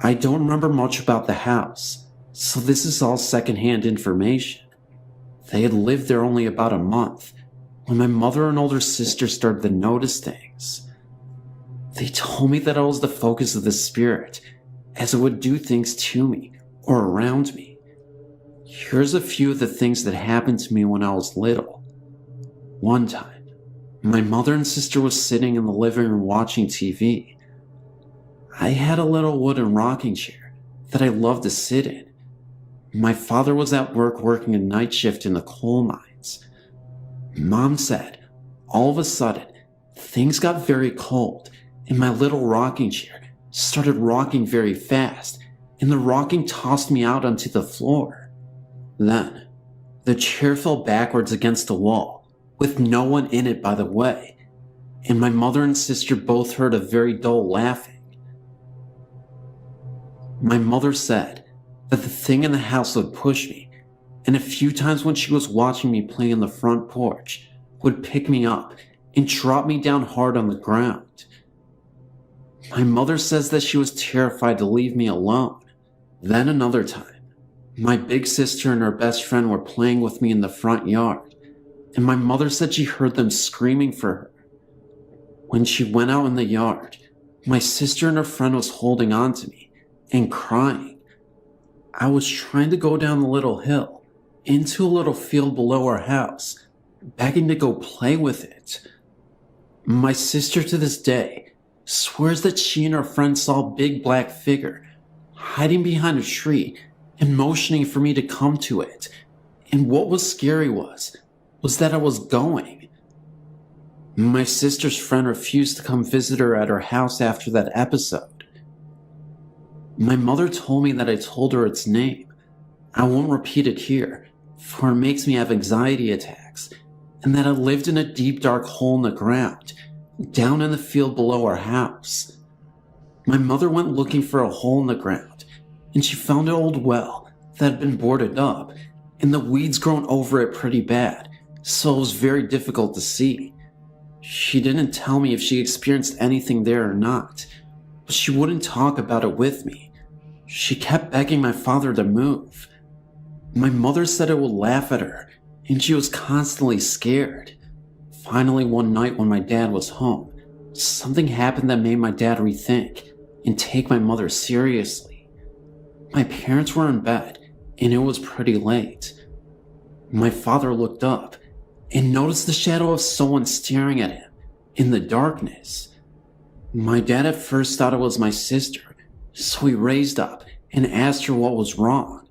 I don't remember much about the house, so this is all secondhand information. They had lived there only about a month when my mother and older sister started to notice things. They told me that I was the focus of the spirit, as it would do things to me or around me. Here's a few of the things that happened to me when I was little. One time, my mother and sister was sitting in the living room watching TV. I had a little wooden rocking chair that I loved to sit in. My father was at work working a night shift in the coal mines. Mom said, all of a sudden, things got very cold and my little rocking chair started rocking very fast and the rocking tossed me out onto the floor. Then, the chair fell backwards against the wall with no one in it, by the way, and my mother and sister both heard a very dull laughing. My mother said that the thing in the house would push me, and a few times when she was watching me play on the front porch, would pick me up and drop me down hard on the ground. My mother says that she was terrified to leave me alone. Then another time, my big sister and her best friend were playing with me in the front yard, and my mother said she heard them screaming for her. When she went out in the yard, my sister and her friend was holding on to me and crying. I was trying to go down the little hill into a little field below our house, begging to go play with it. My sister to this day swears that she and her friend saw a big black figure hiding behind a tree and motioning for me to come to it. And what was scary was that I was going. My sister's friend refused to come visit her at her house after that episode. My mother told me that I told her its name. I won't repeat it here, for it makes me have anxiety attacks, and that I lived in a deep dark hole in the ground, down in the field below our house. My mother went looking for a hole in the ground, and she found an old well that had been boarded up, and the weeds grown over it pretty bad, so it was very difficult to see. She didn't tell me if she experienced anything there or not, but she wouldn't talk about it with me. She kept begging my father to move. My mother said it would laugh at her, and she was constantly scared. Finally, one night when my dad was home, something happened that made my dad rethink and take my mother seriously. My parents were in bed, and it was pretty late. My father looked up and noticed the shadow of someone staring at him in the darkness. My dad at first thought it was my sister, so he raised up and asked her what was wrong.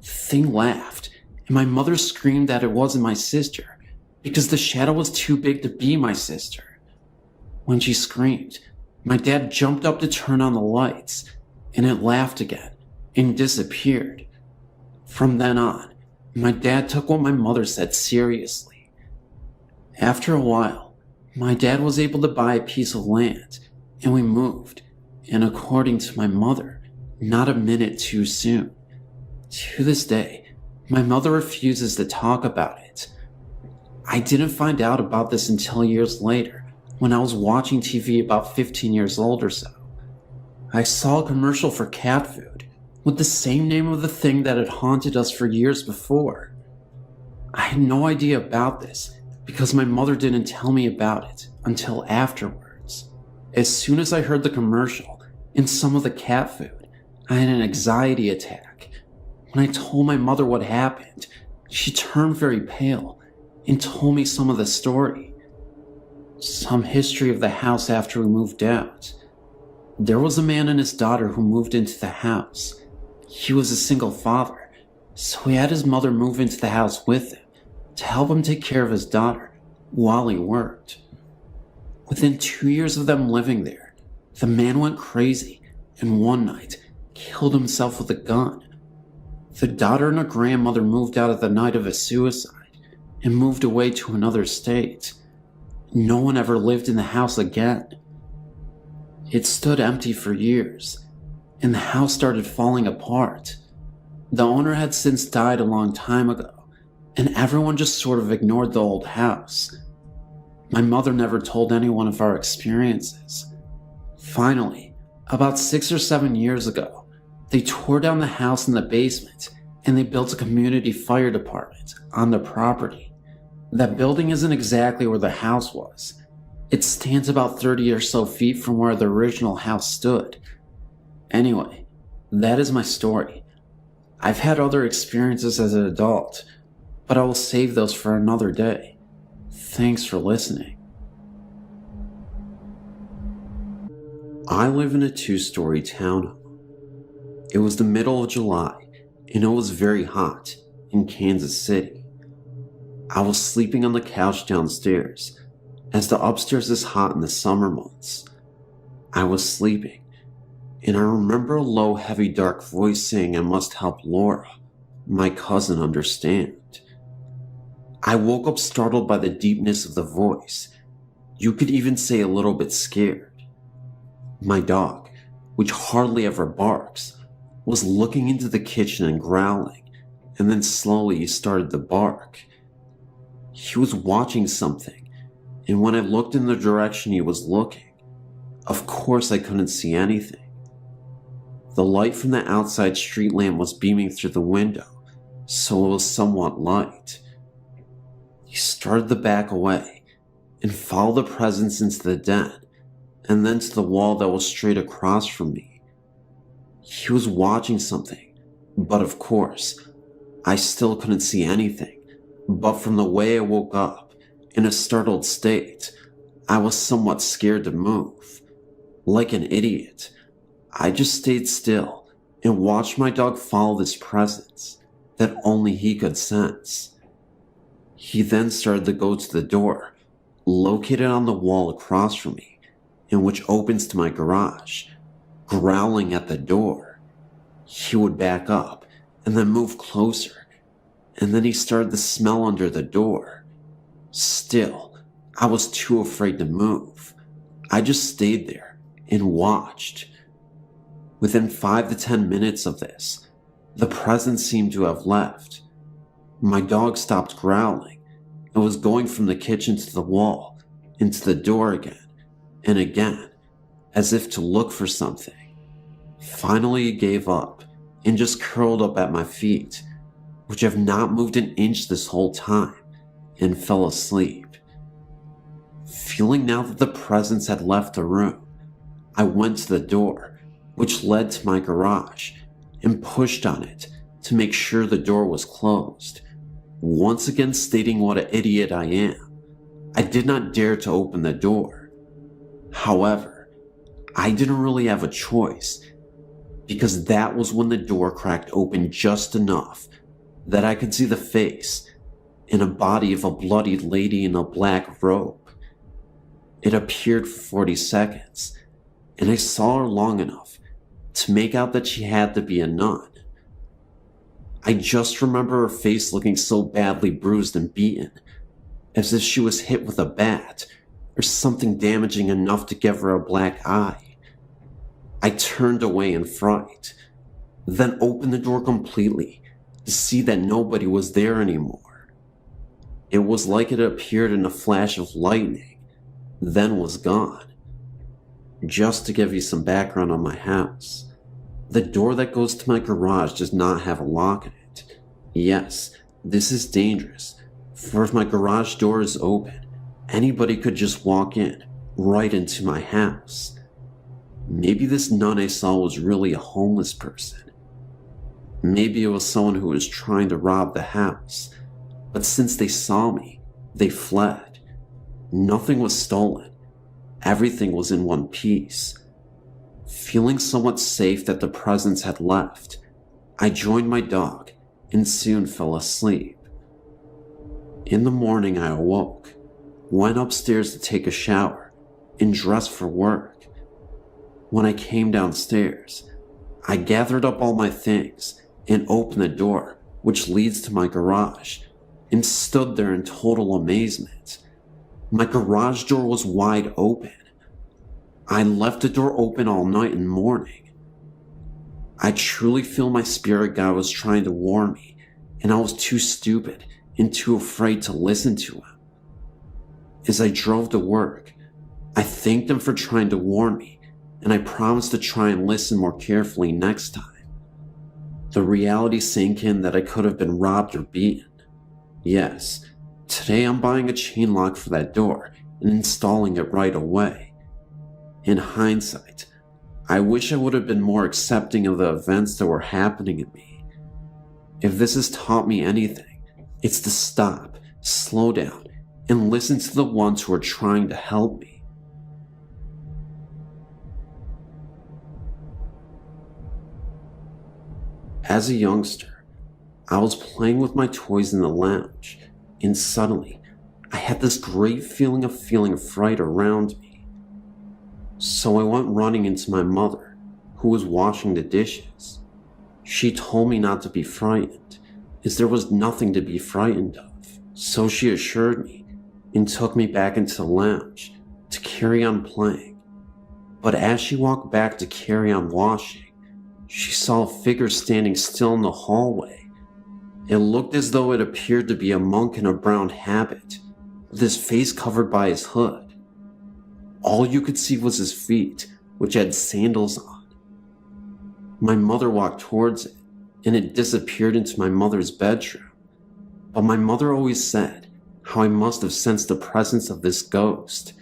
The thing laughed, and my mother screamed that it wasn't my sister because the shadow was too big to be my sister. When she screamed, my dad jumped up to turn on the lights, and it laughed again and disappeared. From then on, my dad took what my mother said seriously. After a while, my dad was able to buy a piece of land, and we moved, and according to my mother, not a minute too soon. To this day, my mother refuses to talk about it. I didn't find out about this until years later, when I was watching TV about 15 years old or so. I saw a commercial for cat food, with the same name of the thing that had haunted us for years before. I had no idea about this because my mother didn't tell me about it until afterwards. As soon as I heard the commercial and some of the cat food, I had an anxiety attack. When I told my mother what happened, she turned very pale and told me some of the story. Some history of the house after we moved out. There was a man and his daughter who moved into the house. He was a single father, so he had his mother move into the house with him to help him take care of his daughter while he worked. Within 2 years of them living there, the man went crazy and one night killed himself with a gun. The daughter and her grandmother moved out at the night of his suicide and moved away to another state. No one ever lived in the house again. It stood empty for years, and the house started falling apart. The owner had since died a long time ago, and everyone just sort of ignored the old house. My mother never told anyone of our experiences. Finally, about 6 or 7 years ago, they tore down the house in the basement and they built a community fire department on the property. That building isn't exactly where the house was. It stands about 30 or so feet from where the original house stood. Anyway, that is my story. I've had other experiences as an adult, but I will save those for another day. Thanks for listening. I live in a 2-story townhome. It was the middle of July, and it was very hot in Kansas City. I was sleeping on the couch downstairs, as the upstairs is hot in the summer months. I was sleeping, and I remember a low, heavy, dark voice saying I must help Laura, my cousin, understand. I woke up startled by the deepness of the voice. You could even say a little bit scared. My dog, which hardly ever barks, was looking into the kitchen and growling, and then slowly he started to bark. He was watching something, and when I looked in the direction he was looking, of course I couldn't see anything. The light from the outside street lamp was beaming through the window, so it was somewhat light. He started to back away and follow the presence into the den, and then to the wall that was straight across from me. He was watching something, but of course, I still couldn't see anything. But from the way I woke up, in a startled state, I was somewhat scared to move. Like an idiot, I just stayed still and watched my dog follow this presence that only he could sense. He then started to go to the door, located on the wall across from me, and which opens to my garage, growling at the door. He would back up and then move closer, and then he started to smell under the door. Still, I was too afraid to move. I just stayed there and watched. Within 5 to 10 minutes of this, the presence seemed to have left. My dog stopped growling and was going from the kitchen to the wall, into the door again and again, as if to look for something. Finally, it gave up and just curled up at my feet, which have not moved an inch this whole time, and fell asleep. Feeling now that the presence had left the room, I went to the door, which led to my garage, and pushed on it to make sure the door was closed, once again stating what an idiot I am. I did not dare to open the door. However, I didn't really have a choice, because that was when the door cracked open just enough that I could see the face and a body of a bloodied lady in a black robe. It appeared for 40 seconds, and I saw her long enough to make out that she had to be a nun. I just remember her face looking so badly bruised and beaten, as if she was hit with a bat or something damaging enough to give her a black eye. I turned away in fright, then opened the door completely to see that nobody was there anymore. It was like it appeared in a flash of lightning, then was gone. Just to give you some background on my house, the door that goes to my garage does not have a lock in it. Yes, this is dangerous, for if my garage door is open, anybody could just walk in, right into my house. Maybe this nun I saw was really a homeless person. Maybe it was someone who was trying to rob the house, but since they saw me, they fled. Nothing was stolen. Everything was in one piece. Feeling somewhat safe that the presence had left, I joined my dog and soon fell asleep. In the morning I awoke, went upstairs to take a shower, and dressed for work. When I came downstairs, I gathered up all my things and opened the door, which leads to my garage, and stood there in total amazement. My garage door was wide open. I left the door open all night and morning. I truly feel my spirit guide was trying to warn me, and I was too stupid and too afraid to listen to him. As I drove to work, I thanked him for trying to warn me, and I promised to try and listen more carefully next time. The reality sank in that I could have been robbed or beaten. Yes, today I'm buying a chain lock for that door and installing it right away. In hindsight, I wish I would have been more accepting of the events that were happening to me. If this has taught me anything, it's to stop, slow down, and listen to the ones who are trying to help me. As a youngster, I was playing with my toys in the lounge, and suddenly, I had this great feeling of fright around me. So I went running into my mother, who was washing the dishes. She told me not to be frightened, as there was nothing to be frightened of. So she assured me, and took me back into the lounge to carry on playing. But as she walked back to carry on washing, she saw a figure standing still in the hallway. It looked as though it appeared to be a monk in a brown habit, with his face covered by his hood. All you could see was his feet, which had sandals on. My mother walked towards it, and it disappeared into my mother's bedroom. But my mother always said how I must have sensed the presence of this ghost.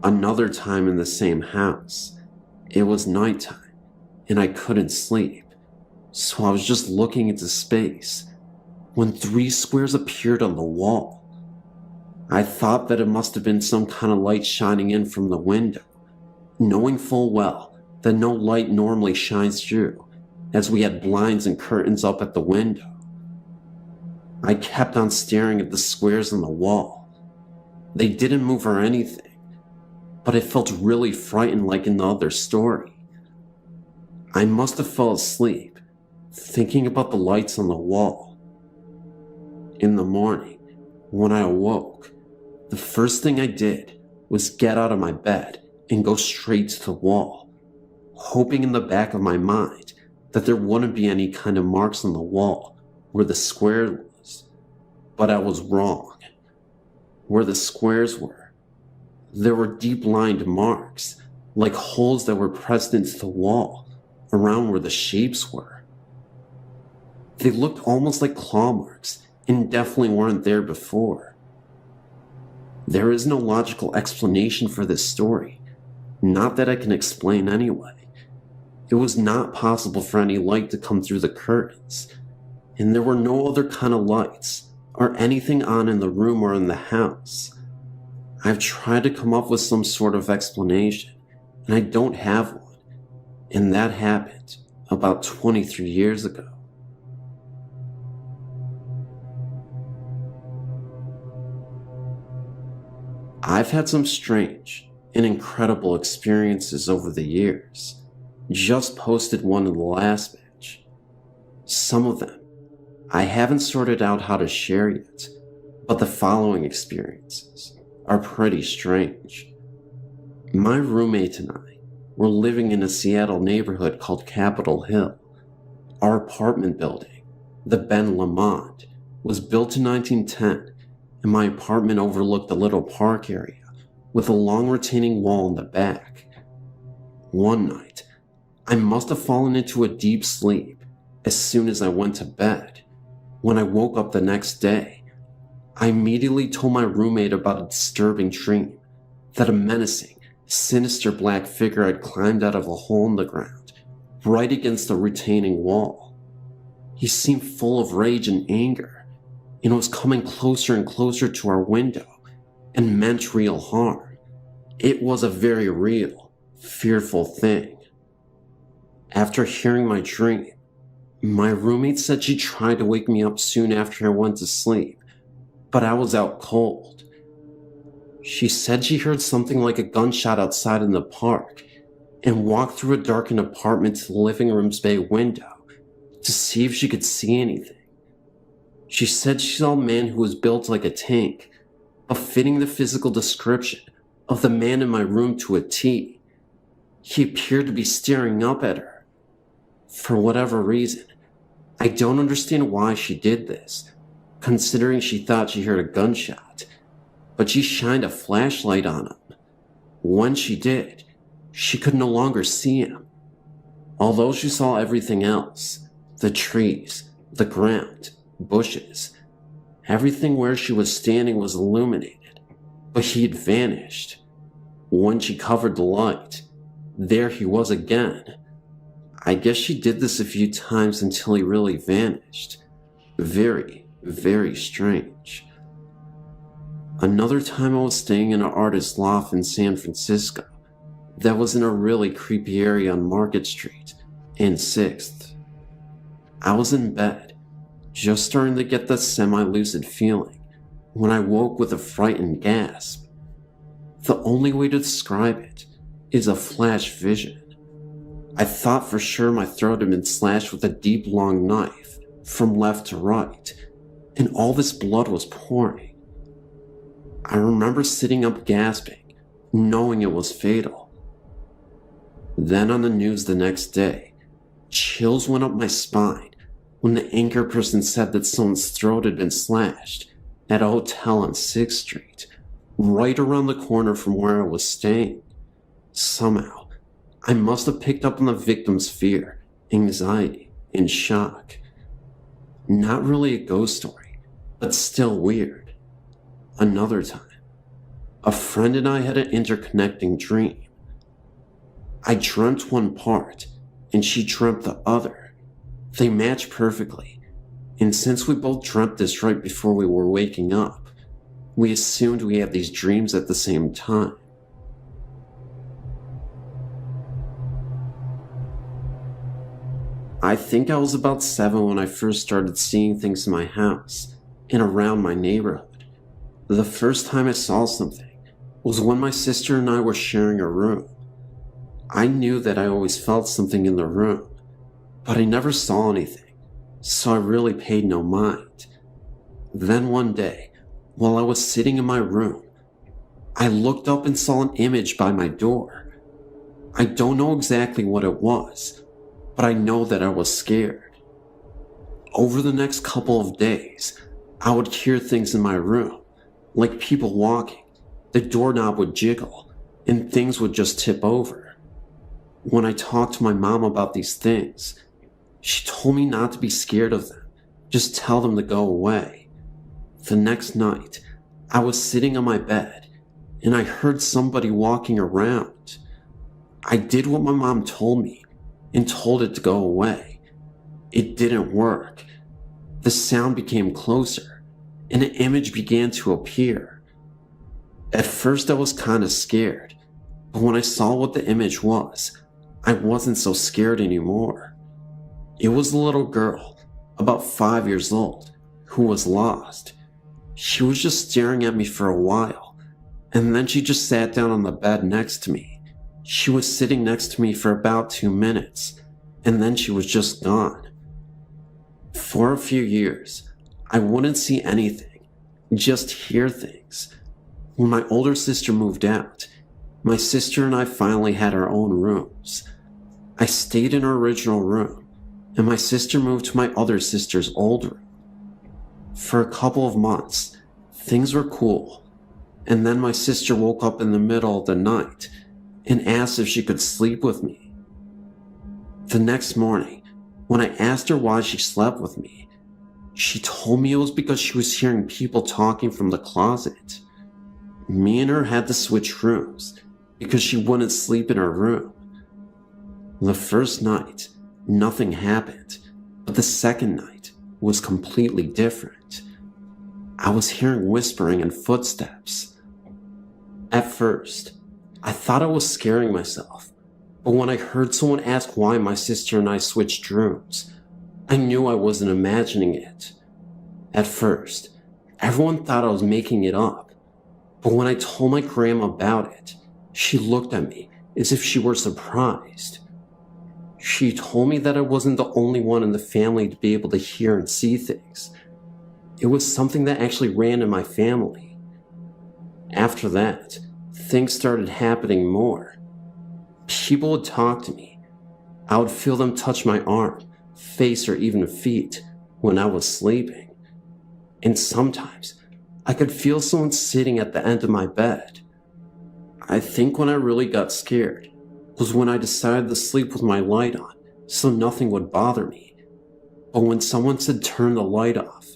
Another time in the same house, it was nighttime, and I couldn't sleep, so I was just looking into space when 3 squares appeared on the wall. I thought that it must have been some kind of light shining in from the window, knowing full well that no light normally shines through, as we had blinds and curtains up at the window. I kept on staring at the squares on the wall. They didn't move or anything, but I felt really frightened like in the other story. I must have fell asleep, thinking about the lights on the wall. In the morning, when I awoke, the first thing I did was get out of my bed and go straight to the wall, hoping in the back of my mind that there wouldn't be any kind of marks on the wall where the square was. But I was wrong. Where the squares were, there were deep-lined marks like holes that were pressed into the wall around where the shapes were. They looked almost like claw marks and definitely weren't there before. There is no logical explanation for this story, not that I can explain anyway. It was not possible for any light to come through the curtains, and there were no other kind of lights or anything on in the room or in the house. I've tried to come up with some sort of explanation, and I don't have one, and that happened about 23 years ago. I've had some strange and incredible experiences over the years. Just posted one in the last batch. Some of them I haven't sorted out how to share yet, but the following experiences are pretty strange. My roommate and I were living in a Seattle neighborhood called Capitol Hill. Our apartment building, the Ben Lamont, was built in 1910, and my apartment overlooked a little park area with a long retaining wall in the back. One night, I must have fallen into a deep sleep as soon as I went to bed. When I woke up the next day, I immediately told my roommate about a disturbing dream that a menacing, sinister black figure had climbed out of a hole in the ground, right against the retaining wall. He seemed full of rage and anger, and was coming closer and closer to our window and meant real harm. It was a very real, fearful thing. After hearing my dream, my roommate said she tried to wake me up soon after I went to sleep, but I was out cold. She said she heard something like a gunshot outside in the park and walked through a darkened apartment to the living room's bay window to see if she could see anything. She said she saw a man who was built like a tank, but fitting the physical description of the man in my room to a T. He appeared to be staring up at her. For whatever reason, I don't understand why she did this, considering she thought she heard a gunshot, but she shined a flashlight on him. When she did, she could no longer see him. Although she saw everything else, the trees, the ground, bushes, everything where she was standing was illuminated, but he had vanished. When she covered the light, there he was again. I guess she did this a few times until he really vanished. Very, very strange. Another time I was staying in an artist's loft in San Francisco that was in a really creepy area on Market Street and 6th. I was in bed, just starting to get the semi-lucid feeling, when I woke with a frightened gasp. The only way to describe it is a flash vision. I thought for sure my throat had been slashed with a deep, long knife from left to right, and all this blood was pouring. I remember sitting up gasping, knowing it was fatal. Then on the news the next day, chills went up my spine when the anchor person said that someone's throat had been slashed at a hotel on 6th Street, right around the corner from where I was staying. Somehow, I must have picked up on the victim's fear, anxiety, and shock. Not really a ghost story, but still weird. Another time, a friend and I had an interconnecting dream. I dreamt one part, and she dreamt the other. They matched perfectly, and since we both dreamt this right before we were waking up, we assumed we had these dreams at the same time. I think I was about 7 when I first started seeing things in my house and around my neighborhood. The first time I saw something was when my sister and I were sharing a room. I knew that I always felt something in the room, but I never saw anything, so I really paid no mind. Then one day, while I was sitting in my room, I looked up and saw an image by my door. I don't know exactly what it was, but I know that I was scared. Over the next couple of days, I would hear things in my room, like people walking, the doorknob would jiggle, and things would just tip over. When I talked to my mom about these things, she told me not to be scared of them, just tell them to go away. The next night, I was sitting on my bed and I heard somebody walking around. I did what my mom told me and told it to go away. It didn't work. The sound became closer and an image began to appear. At first I was kind of scared, but when I saw what the image was, I wasn't so scared anymore. It was a little girl, about 5 years old, who was lost. She was just staring at me for a while, and then she just sat down on the bed next to me. She was sitting next to me for about 2 minutes, and then she was just gone. For a few years, I wouldn't see anything, just hear things. When my older sister moved out, my sister and I finally had our own rooms. I stayed in our original room, and my sister moved to my other sister's old room. For a couple of months, things were cool, and then my sister woke up in the middle of the night and asked if she could sleep with me. The next morning, when I asked her why she slept with me, she told me it was because she was hearing people talking from the closet. Me and her had to switch rooms because she wouldn't sleep in her room. The first night, nothing happened, but the second night was completely different. I was hearing whispering and footsteps. At first, I thought I was scaring myself, but when I heard someone ask why my sister and I switched rooms, I knew I wasn't imagining it. At first, everyone thought I was making it up, but when I told my grandma about it, she looked at me as if she were surprised. She told me that I wasn't the only one in the family to be able to hear and see things. It was something that actually ran in my family. After that, things started happening more. People would talk to me. I would feel them touch my arm, face, or even feet when I was sleeping. And sometimes, I could feel someone sitting at the end of my bed. I think when I really got scared was when I decided to sleep with my light on so nothing would bother me. But when someone said turn the light off,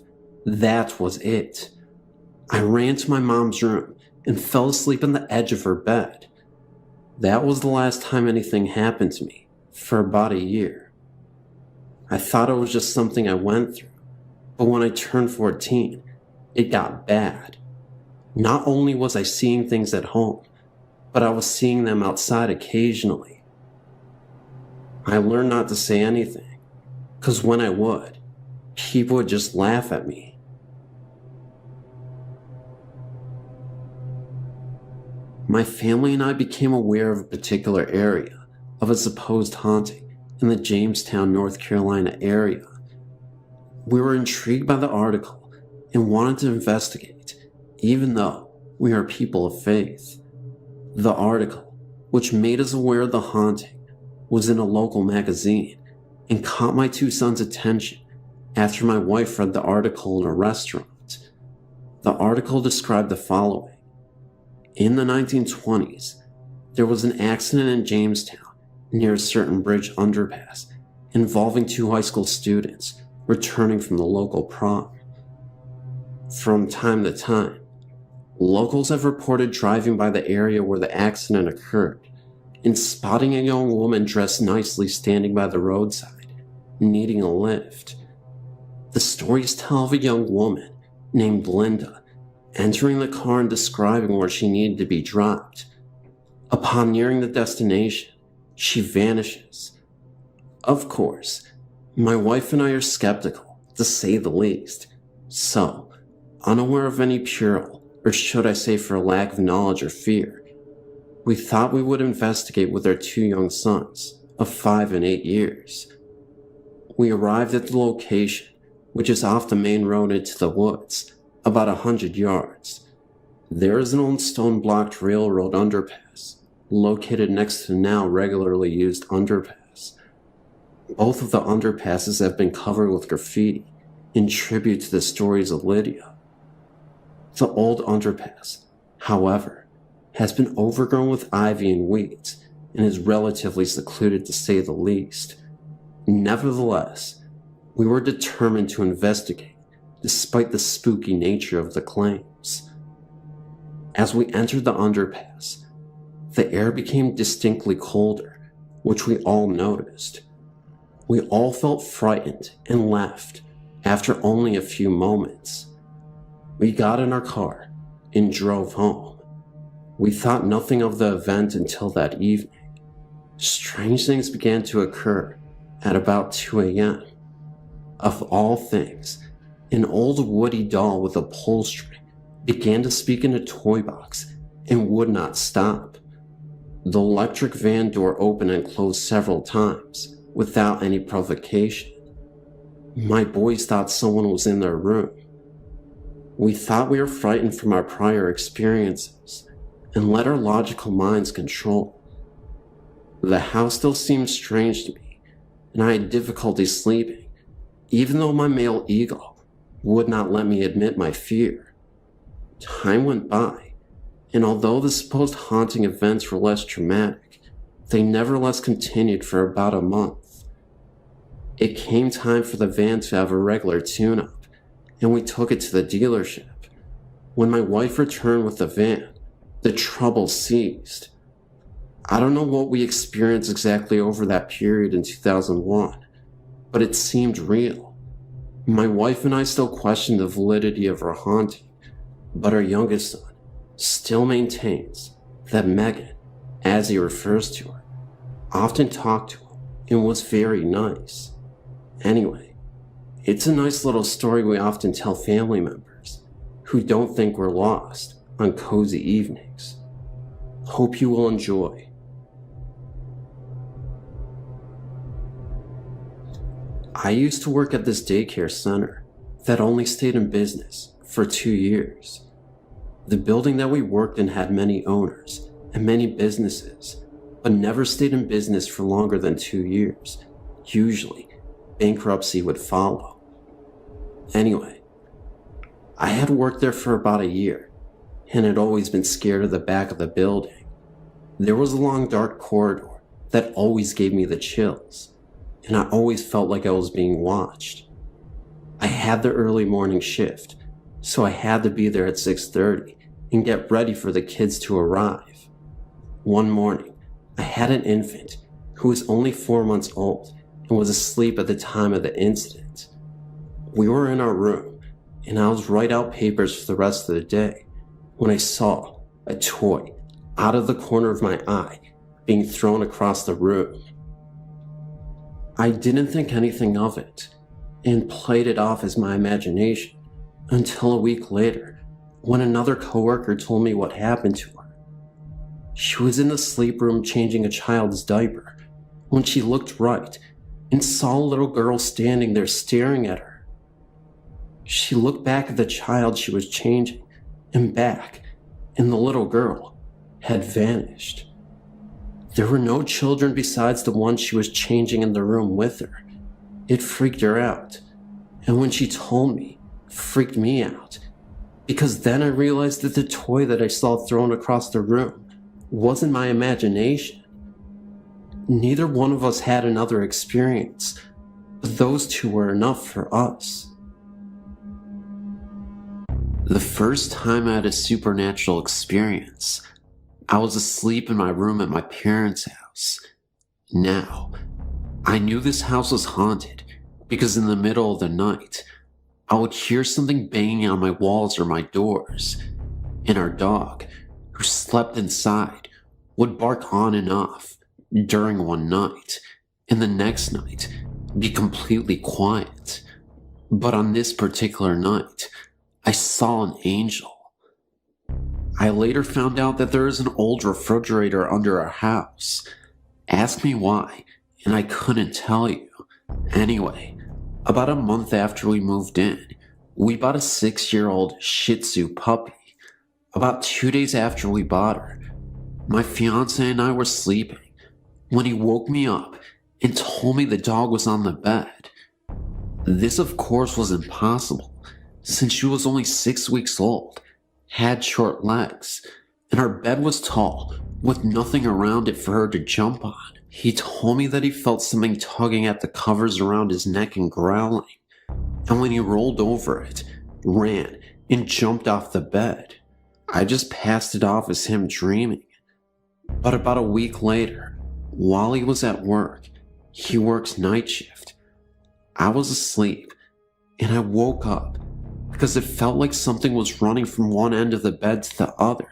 that was it. I ran to my mom's room and fell asleep on the edge of her bed. That was the last time anything happened to me for about a year. I thought it was just something I went through, but when I turned 14, it got bad. Not only was I seeing things at home, but I was seeing them outside occasionally. I learned not to say anything, because when I would, people would just laugh at me. My family and I became aware of a particular area of a supposed haunting in the Jamestown, North Carolina area. We were intrigued by the article and wanted to investigate, even though we are people of faith. The article, which made us aware of the haunting, was in a local magazine and caught my two sons' attention after my wife read the article in a restaurant. The article described the following. In the 1920s, there was an accident in Jamestown near a certain bridge underpass involving two high school students returning from the local prom. From time to time, locals have reported driving by the area where the accident occurred and spotting a young woman dressed nicely standing by the roadside, needing a lift. The stories tell of a young woman named Linda entering the car and describing where she needed to be dropped. Upon nearing the destination, she vanishes. Of course, my wife and I are skeptical, to say the least, so, unaware of any peril, or should I say for a lack of knowledge or fear, we thought we would investigate with our two young sons of 5 and 8 years. We arrived at the location, which is off the main road into the woods, about 100 yards. There is an old stone-blocked railroad underpass, located next to the now regularly used underpass. Both of the underpasses have been covered with graffiti in tribute to the stories of Lydia. The old underpass, however, has been overgrown with ivy and weeds and is relatively secluded to say the least. Nevertheless, we were determined to investigate, despite the spooky nature of the claims. As we entered the underpass, the air became distinctly colder, which we all noticed. We all felt frightened and left after only a few moments. We got in our car and drove home. We thought nothing of the event until that evening. Strange things began to occur at about 2 a.m. Of all things, an old woody doll with a pull string began to speak in a toy box and would not stop. The electric van door opened and closed several times without any provocation. My boys thought someone was in their room. We thought we were frightened from our prior experiences and let our logical minds control. The house still seemed strange to me, and I had difficulty sleeping, even though my male ego would not let me admit my fear. Time went by, and although the supposed haunting events were less traumatic, they nevertheless continued for about a month. It came time for the van to have a regular tune-up, and we took it to the dealership. When my wife returned with the van, the trouble ceased. I don't know what we experienced exactly over that period in 2001, but it seemed real. My wife and I still questioned the validity of our haunting, but our youngest son still maintains that Megan, as he refers to her, often talked to him and was very nice. Anyway, it's a nice little story we often tell family members who don't think we're lost on cozy evenings. Hope you will enjoy. I used to work at this daycare center that only stayed in business for 2 years. The building that we worked in had many owners and many businesses, but never stayed in business for longer than 2 years. Usually, bankruptcy would follow. Anyway, I had worked there for about a year and had always been scared of the back of the building. There was a long dark corridor that always gave me the chills, and I always felt like I was being watched. I had the early morning shift, so I had to be there at 6:30 and get ready for the kids to arrive. One morning, I had an infant who was only 4 months old and was asleep at the time of the incident. We were in our room, and I was writing out papers for the rest of the day when I saw a toy out of the corner of my eye being thrown across the room. I didn't think anything of it and played it off as my imagination until a week later when another coworker told me what happened to her. She was in the sleep room changing a child's diaper when she looked right and saw a little girl standing there staring at her. She looked back at the child she was changing and back, and the little girl had vanished. There were no children besides the one she was changing in the room with her. It freaked her out, and when she told me, it freaked me out, because then I realized that the toy that I saw thrown across the room wasn't my imagination. Neither one of us had another experience, but those two were enough for us. The first time I had a supernatural experience, I was asleep in my room at my parents' house. Now, I knew this house was haunted because in the middle of the night, I would hear something banging on my walls or my doors, and our dog, who slept inside, would bark on and off during one night, and the next night be completely quiet. But on this particular night, I saw an angel. I later found out that there is an old refrigerator under our house. Ask me why, and I couldn't tell you. Anyway, about a month after we moved in, we bought a 6-year-old Shih Tzu puppy. About 2 days after we bought her, my fiance and I were sleeping when he woke me up and told me the dog was on the bed. This, of course, was impossible, since she was only 6 weeks old, had short legs, and our bed was tall with nothing around it for her to jump on. He told me that he felt something tugging at the covers around his neck and growling, and when he rolled over it, ran, and jumped off the bed. I just passed it off as him dreaming. But about a week later, while he was at work, he works night shift. I was asleep, and I woke up because it felt like something was running from one end of the bed to the other,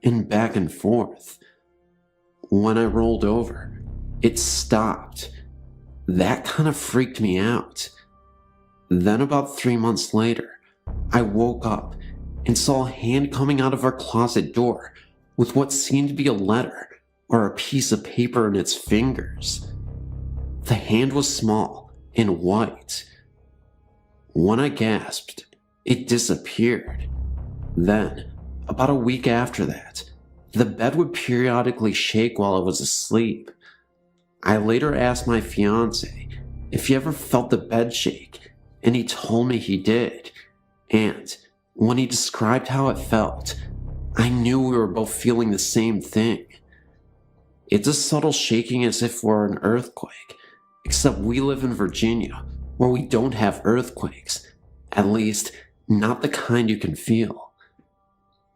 and back and forth. When I rolled over, it stopped. That kind of freaked me out. Then about 3 months later, I woke up and saw a hand coming out of our closet door with what seemed to be a letter or a piece of paper in its fingers. The hand was small and white. When I gasped, it disappeared. Then, about a week after that, the bed would periodically shake while I was asleep. I later asked my fiance if he ever felt the bed shake, and he told me he did. And when he described how it felt, I knew we were both feeling the same thing. It's a subtle shaking as if we're an earthquake, except we live in Virginia, where we don't have earthquakes, at least not the kind you can feel.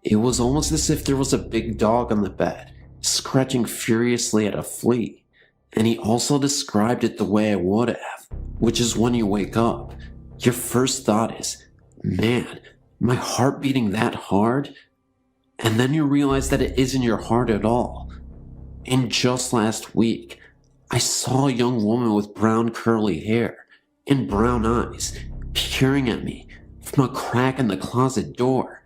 It was almost as if there was a big dog on the bed, scratching furiously at a flea, and he also described it the way I would have, which is when you wake up, your first thought is, man, my heart beating that hard? And then you realize that it isn't your heart at all. And just last week, I saw a young woman with brown curly hair and brown eyes peering at me from a crack in the closet door.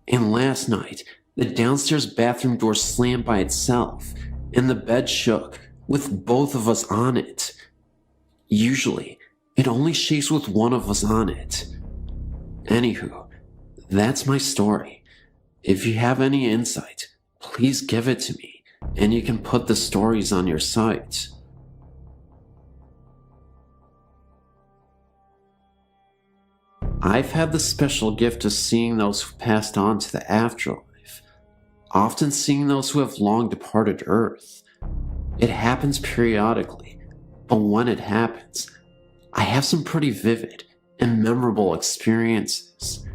And last night, the downstairs bathroom door slammed by itself and the bed shook with both of us on it. Usually, it only shakes with one of us on it. Anywho, that's my story. If you have any insight, please give it to me, and you can put the stories on your site. I've had the special gift of seeing those who passed on to the afterlife, often seeing those who have long departed Earth. It happens periodically, but when it happens, I have some pretty vivid and memorable experiences.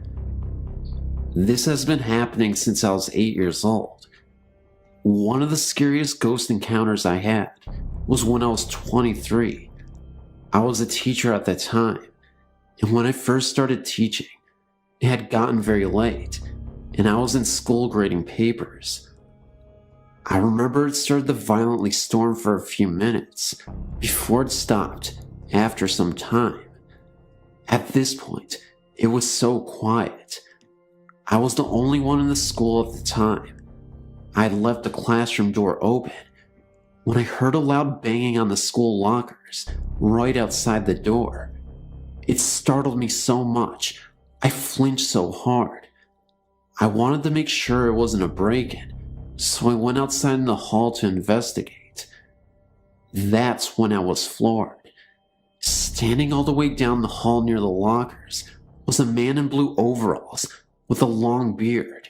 This has been happening since I was 8 years old. One of the scariest ghost encounters I had was when I was 23. I was a teacher at that time, and when I first started teaching, it had gotten very late, and I was in school grading papers. I remember it started to violently storm for a few minutes before it stopped after some time. At this point, it was so quiet. I was the only one in the school at the time. I had left the classroom door open when I heard a loud banging on the school lockers right outside the door. It startled me so much, I flinched so hard. I wanted to make sure it wasn't a break-in, so I went outside in the hall to investigate. That's when I was floored. Standing all the way down the hall near the lockers was a man in blue overalls with a long beard.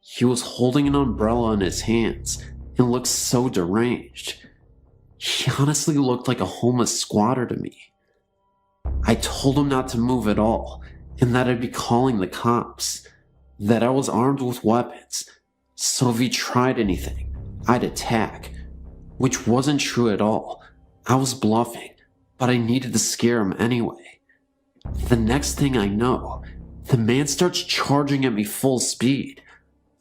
He was holding an umbrella in his hands and looked so deranged. He honestly looked like a homeless squatter to me. I told him not to move at all and that I'd be calling the cops, that I was armed with weapons, so if he tried anything, I'd attack, which wasn't true at all. I was bluffing, but I needed to scare him anyway. The next thing I know, the man starts charging at me full speed.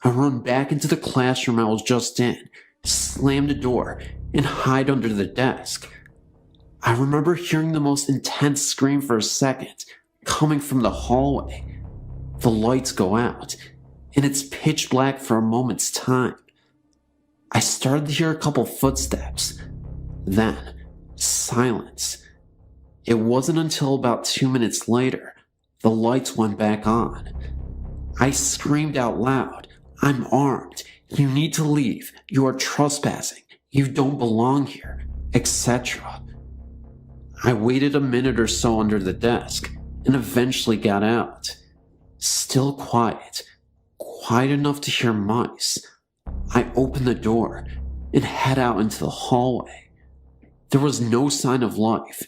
I run back into the classroom I was just in, slam the door, and hide under the desk. I remember hearing the most intense scream for a second, coming from the hallway. The lights go out, and it's pitch black for a moment's time. I started to hear a couple footsteps. Then, silence. It wasn't until about 2 minutes later, the lights went back on. I screamed out loud, "I'm armed. You need to leave. You are trespassing. You don't belong here," etc. I waited a minute or so under the desk and eventually got out. Still quiet enough to hear mice. I open the door and head out into the hallway. There was no sign of life.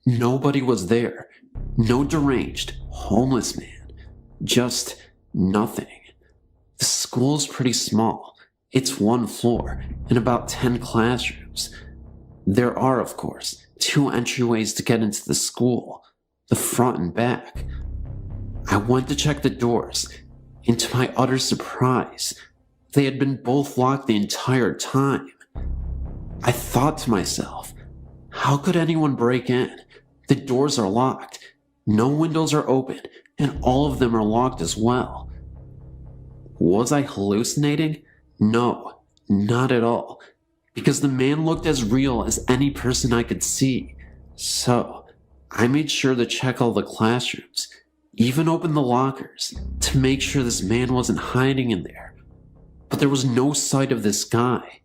Nobody was there. No deranged, homeless man. Just nothing. The school is pretty small. It's 1 floor and about 10 classrooms. There are, of course, 2 entryways to get into the school, the front and back. I went to check the doors, and to my utter surprise, they had been both locked the entire time. I thought to myself, how could anyone break in? The doors are locked, no windows are open, and all of them are locked as well. Was I hallucinating? No, not at all, because the man looked as real as any person I could see. So, I made sure to check all the classrooms, even opened the lockers, to make sure this man wasn't hiding in there. But there was no sight of this guy.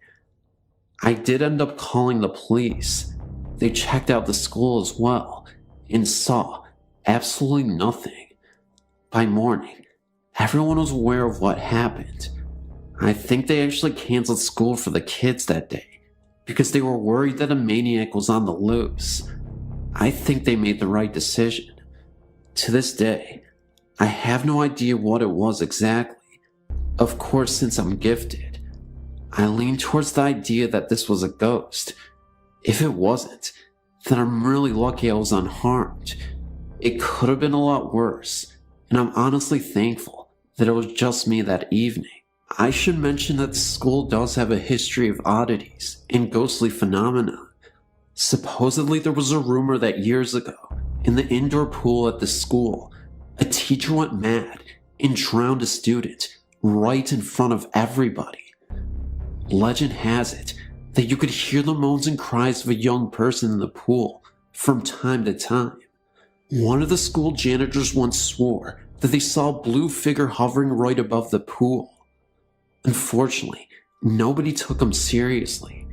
I did end up calling the police. They checked out the school as well, and saw absolutely nothing. By morning, everyone was aware of what happened. I think they actually canceled school for the kids that day, because they were worried that a maniac was on the loose. I think they made the right decision. To this day, I have no idea what it was exactly. Of course, since I'm gifted, I lean towards the idea that this was a ghost. If it wasn't, then I'm really lucky I was unharmed. It could have been a lot worse, and I'm honestly thankful that it was just me that evening. I should mention that the school does have a history of oddities and ghostly phenomena. Supposedly there was a rumor that years ago, in the indoor pool at the school, a teacher went mad and drowned a student right in front of everybody. Legend has it that you could hear the moans and cries of a young person in the pool from time to time. One of the school janitors once swore that they saw a blue figure hovering right above the pool. Unfortunately, nobody took him seriously.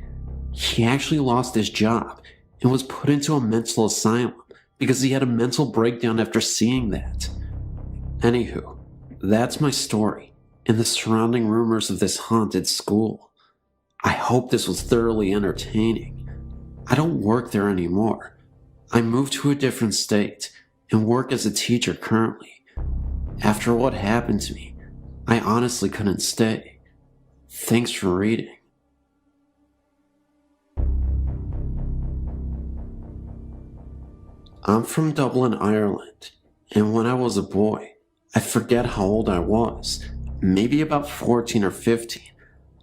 He actually lost his job and was put into a mental asylum because he had a mental breakdown after seeing that. Anywho, that's my story and the surrounding rumors of this haunted school. I hope this was thoroughly entertaining. I don't work there anymore. I moved to a different state and work as a teacher currently. After what happened to me, I honestly couldn't stay. Thanks for reading. I'm from Dublin, Ireland, and when I was a boy, I forget how old I was, maybe about 14 or 15.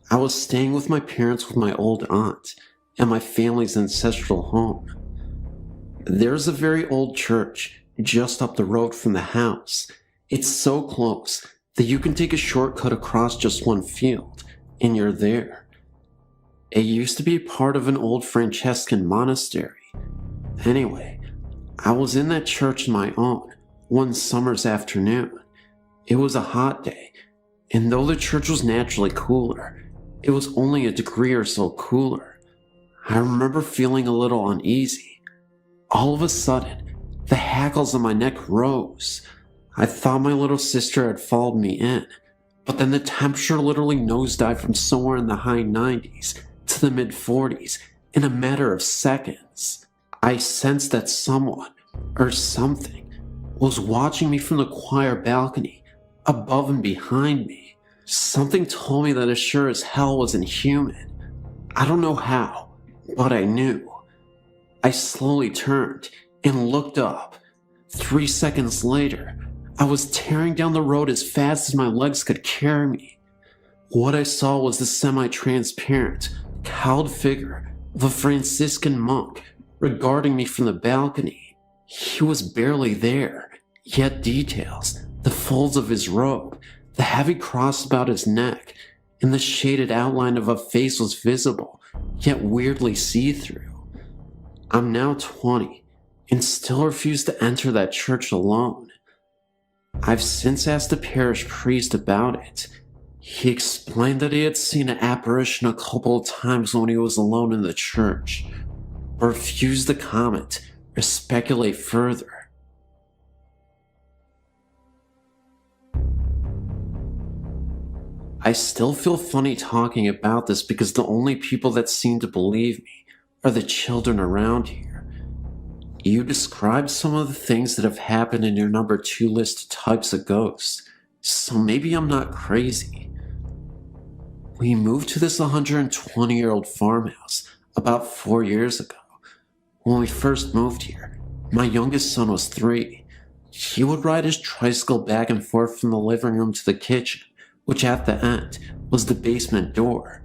I was staying with my parents with my old aunt and my family's ancestral home. There's a very old church just up the road from the house. It's so close that you can take a shortcut across just one field, and you're there. It used to be part of an old Franciscan monastery. Anyway, I was in that church on my own one summer's afternoon. It was a hot day, and though the church was naturally cooler, it was only a degree or so cooler. I remember feeling a little uneasy. All of a sudden, the hackles on my neck rose. I thought my little sister had followed me in, but then the temperature literally nosedived from somewhere in the high 90s to the mid 40s in a matter of seconds. I sensed that someone, or something, was watching me from the choir balcony, above and behind me. Something told me that it sure as hell wasn't human. I don't know how, but I knew. I slowly turned and looked up. 3 seconds later, I was tearing down the road as fast as my legs could carry me. What I saw was the semi-transparent, cowled figure of a Franciscan monk regarding me from the balcony. He was barely there, yet details, the folds of his robe, the heavy cross about his neck, and the shaded outline of a face was visible, yet weirdly see-through. I'm now 20, and still refuse to enter that church alone. I've since asked the parish priest about it. He explained that he had seen an apparition a couple of times when he was alone in the church, but refused to comment or speculate further. I still feel funny talking about this because the only people that seem to believe me are the children around here. You described some of the things that have happened in your number 2 list of types of ghosts, so maybe I'm not crazy. We moved to this 120-year-old farmhouse about 4 years ago. When we first moved here, my youngest son was 3. He would ride his tricycle back and forth from the living room to the kitchen, which at the end was the basement door.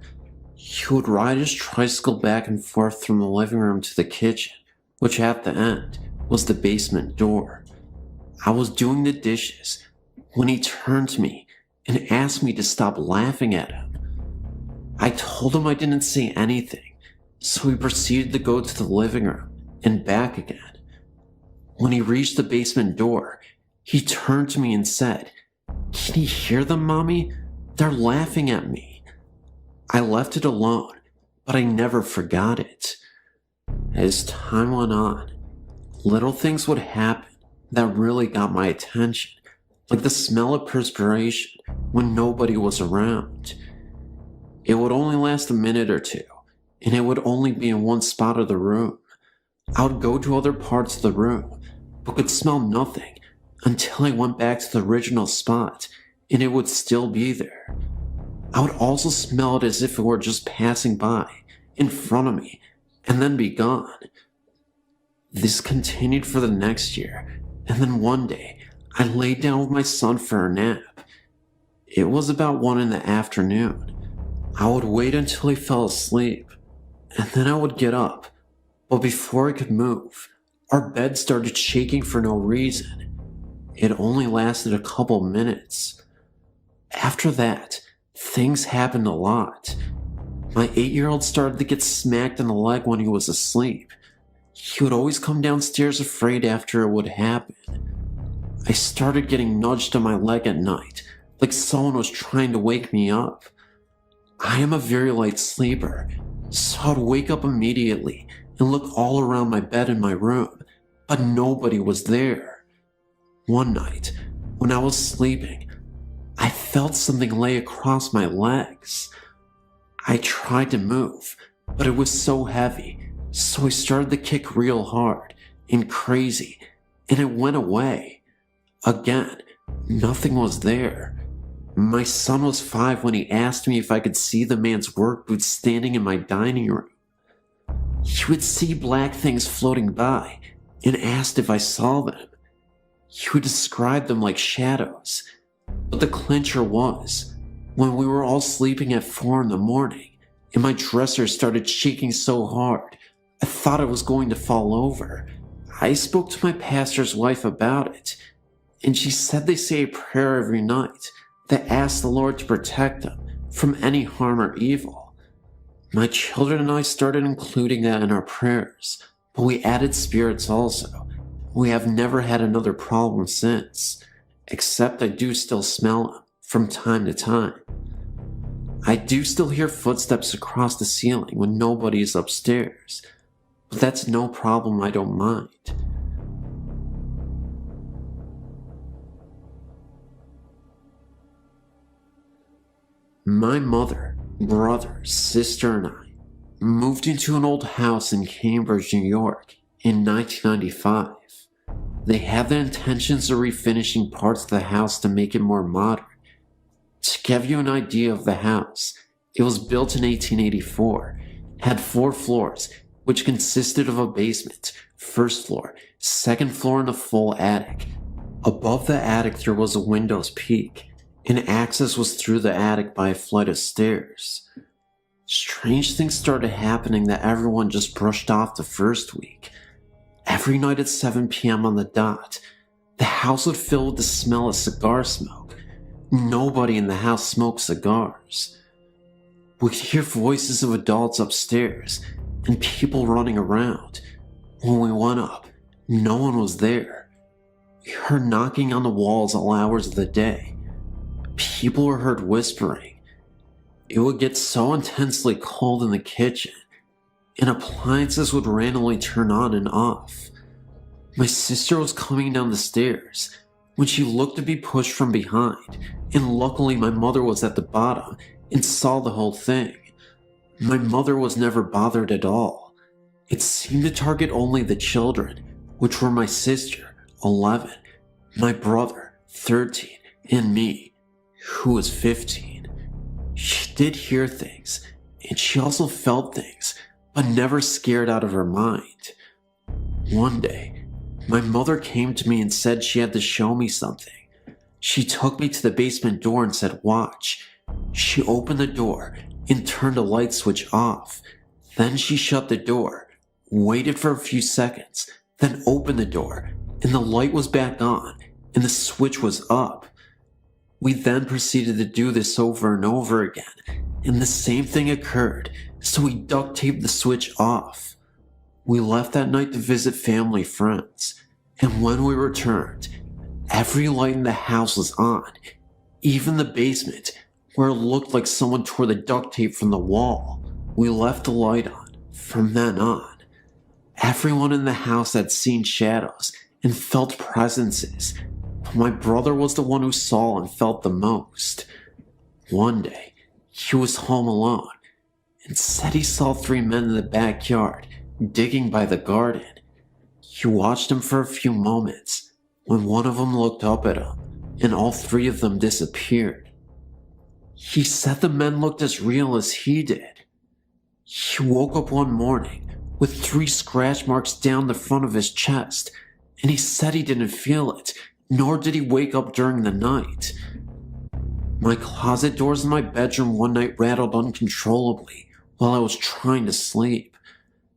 He would ride his tricycle back and forth from the living room to the kitchen, which at the end was the basement door. I was doing the dishes when he turned to me and asked me to stop laughing at him. I told him I didn't say anything, so we proceeded to go to the living room and back again. When he reached the basement door, he turned to me and said, "Can you hear them, Mommy? They're laughing at me." I left it alone, but I never forgot it. As time went on, little things would happen that really got my attention, like the smell of perspiration when nobody was around. It would only last a minute or two, and it would only be in one spot of the room. I would go to other parts of the room, but could smell nothing until I went back to the original spot, and it would still be there. I would also smell it as if it were just passing by, in front of me, and then be gone. This continued for the next year, and then one day, I laid down with my son for a nap. It was about 1 in the afternoon. I would wait until he fell asleep, and then I would get up. But before I could move, our bed started shaking for no reason. It only lasted a couple minutes. After that, things happened a lot. My 8-year-old started to get smacked in the leg when he was asleep. He would always come downstairs afraid after it would happen. I started getting nudged on my leg at night, like someone was trying to wake me up. I am a very light sleeper, so I'd wake up immediately and look all around my bed in my room, but nobody was there. One night, when I was sleeping, I felt something lay across my legs. I tried to move, but it was so heavy, so I started to kick real hard and crazy, and it went away. Again, nothing was there. My son was 5 when he asked me if I could see the man's work boots standing in my dining room. He would see black things floating by and asked if I saw them. He would describe them like shadows. But the clincher was, when we were all sleeping at 4 in the morning, and my dresser started shaking so hard, I thought it was going to fall over. I spoke to my pastor's wife about it, and she said they say a prayer every night that asks the Lord to protect them from any harm or evil. My children and I started including that in our prayers, but we added spirits also. We have never had another problem since, except I do still smell them from time to time. I do still hear footsteps across the ceiling when nobody is upstairs, but that's no problem. I don't mind. My mother, brother, sister, and I moved into an old house in Cambridge, New York in 1995. They had the intentions of refinishing parts of the house to make it more modern. To give you an idea of the house, it was built in 1884, had 4 floors, which consisted of a basement, first floor, second floor, and a full attic. Above the attic there was a window's peak, and access was through the attic by a flight of stairs. Strange things started happening that everyone just brushed off the first week. Every night at 7 p.m. on the dot, the house would fill with the smell of cigar smoke. Nobody in the house smoked cigars. We could hear voices of adults upstairs and people running around. When we went up, no one was there. We heard knocking on the walls all hours of the day. People were heard whispering. It would get so intensely cold in the kitchen, and appliances would randomly turn on and off. My sister was coming down the stairs, when she looked to be pushed from behind, and luckily my mother was at the bottom and saw the whole thing. My mother was never bothered at all. It seemed to target only the children, which were my sister, 11, my brother, 13, and me, who was 15. She did hear things, and she also felt things, but never scared out of her mind. One day, my mother came to me and said she had to show me something. She took me to the basement door and said, "Watch." She opened the door and turned a light switch off. Then she shut the door, waited for a few seconds, then opened the door, and the light was back on, and the switch was up. We then proceeded to do this over and over again, and the same thing occurred, so we duct taped the switch off. We left that night to visit family friends, and when we returned, every light in the house was on, even the basement, where it looked like someone tore the duct tape from the wall. We left the light on. From then on, everyone in the house had seen shadows and felt presences, but my brother was the one who saw and felt the most. One day, he was home alone and said he saw 3 men in the backyard digging by the garden. He watched them for a few moments when one of them looked up at him and all 3 of them disappeared. He said the men looked as real as he did. He woke up one morning with 3 scratch marks down the front of his chest, and he said he didn't feel it, nor did he wake up during the night. My closet doors in my bedroom one night rattled uncontrollably while I was trying to sleep.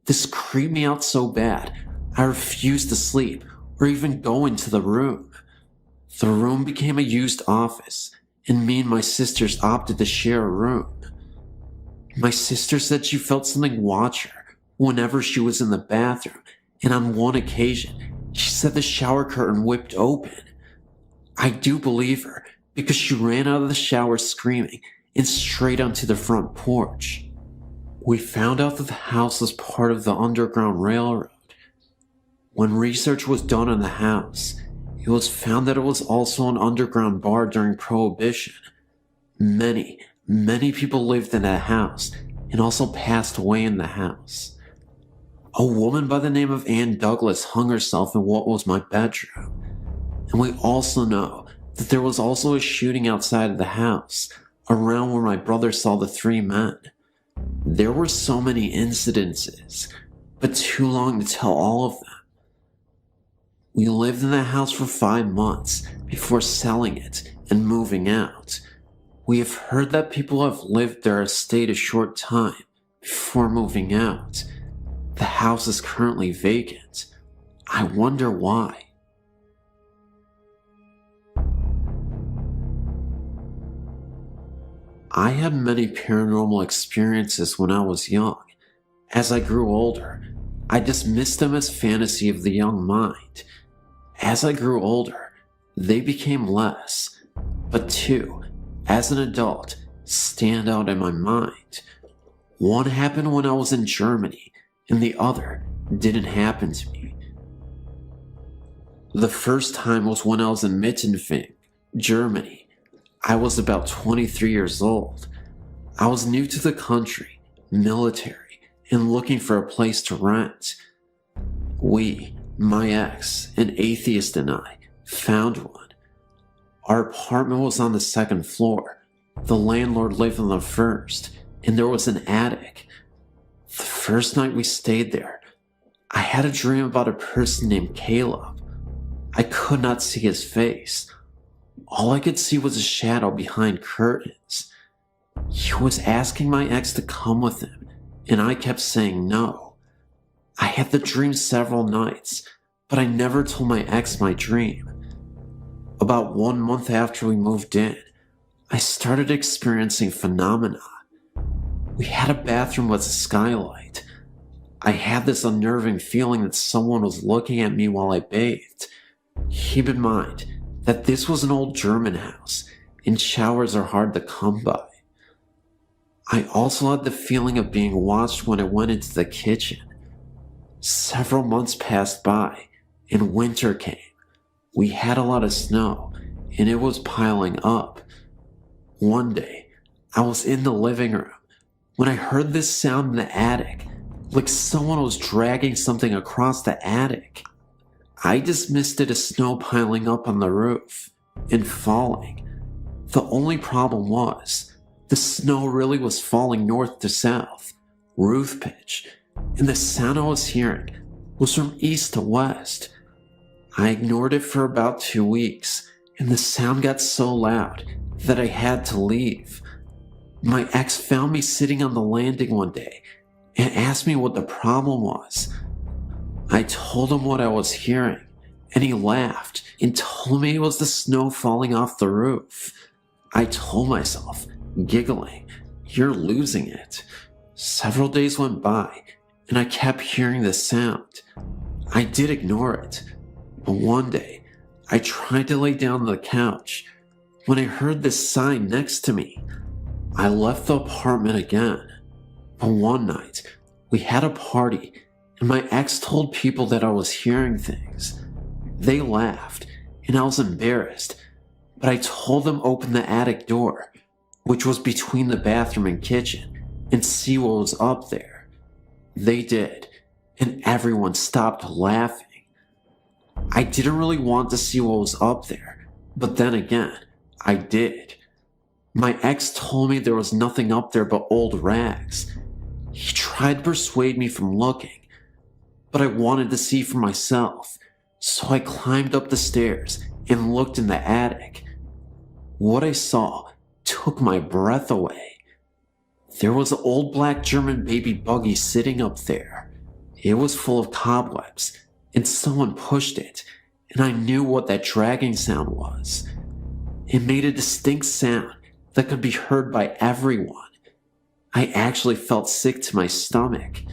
This creeped me out so bad, I refused to sleep or even go into the room. The room became a used office, and me and my sisters opted to share a room. My sister said she felt something watch her whenever she was in the bathroom, and on one occasion, she said the shower curtain whipped open. I do believe her, because she ran out of the shower screaming and straight onto the front porch. We found out that the house was part of the Underground Railroad. When research was done on the house, it was found that it was also an underground bar during Prohibition. Many people lived in that house and also passed away in the house. A woman by the name of Ann Douglas hung herself in what was my bedroom. And we also know that there was also a shooting outside of the house, around where my brother saw the 3 men. There were so many incidences, but too long to tell all of them. We lived in the house for 5 months before selling it and moving out. We have heard that people have lived there and stayed a short time before moving out. The house is currently vacant. I wonder why. I had many paranormal experiences when I was young. As I grew older, I dismissed them as fantasy of the young mind. As I grew older, they became less, but 2, as an adult, stand out in my mind. One happened when I was in Germany, and the other didn't happen to me. The first time was when I was in Mittenfing, Germany. I was about 23 years old. I was new to the country, military, and looking for a place to rent. We, my ex, an atheist, and I, found one. Our apartment was on the 2nd floor. The landlord lived on the 1st, and there was an attic. The first night we stayed there, I had a dream about a person named Caleb. I could not see his face. All I could see was a shadow behind curtains. He was asking my ex to come with him, and I kept saying no. I had the dream several nights, but I never told my ex my dream. About 1 month after we moved in, I started experiencing phenomena. We had a bathroom with a skylight. I had this unnerving feeling that someone was looking at me while I bathed. Keep in mind that this was an old German house, and showers are hard to come by. I also had the feeling of being watched when I went into the kitchen. Several months passed by, and winter came. We had a lot of snow, and it was piling up. One day, I was in the living room when I heard this sound in the attic, like someone was dragging something across the attic. I dismissed it as snow piling up on the roof and falling. The only problem was, the snow really was falling north to south, roof pitch, and the sound I was hearing was from east to west. I ignored it for about 2 weeks, and the sound got so loud that I had to leave. My ex found me sitting on the landing one day and asked me what the problem was. I told him what I was hearing, and he laughed and told me it was the snow falling off the roof. I told myself, giggling, "You're losing it." Several days went by, and I kept hearing the sound. I did ignore it, but one day, I tried to lay down on the couch when I heard this sign next to me. I left the apartment again, but one night, we had a party, and my ex told people that I was hearing things. They laughed, and I was embarrassed, but I told them open the attic door, which was between the bathroom and kitchen, and see what was up there. They did, and everyone stopped laughing. I didn't really want to see what was up there, but then again, I did. My ex told me there was nothing up there but old rags. He tried to persuade me from looking, but I wanted to see for myself, so I climbed up the stairs and looked in the attic. What I saw took my breath away. There was an old black German baby buggy sitting up there. It was full of cobwebs, and someone pushed it, and I knew what that dragging sound was. It made a distinct sound that could be heard by everyone. I actually felt sick to my stomach.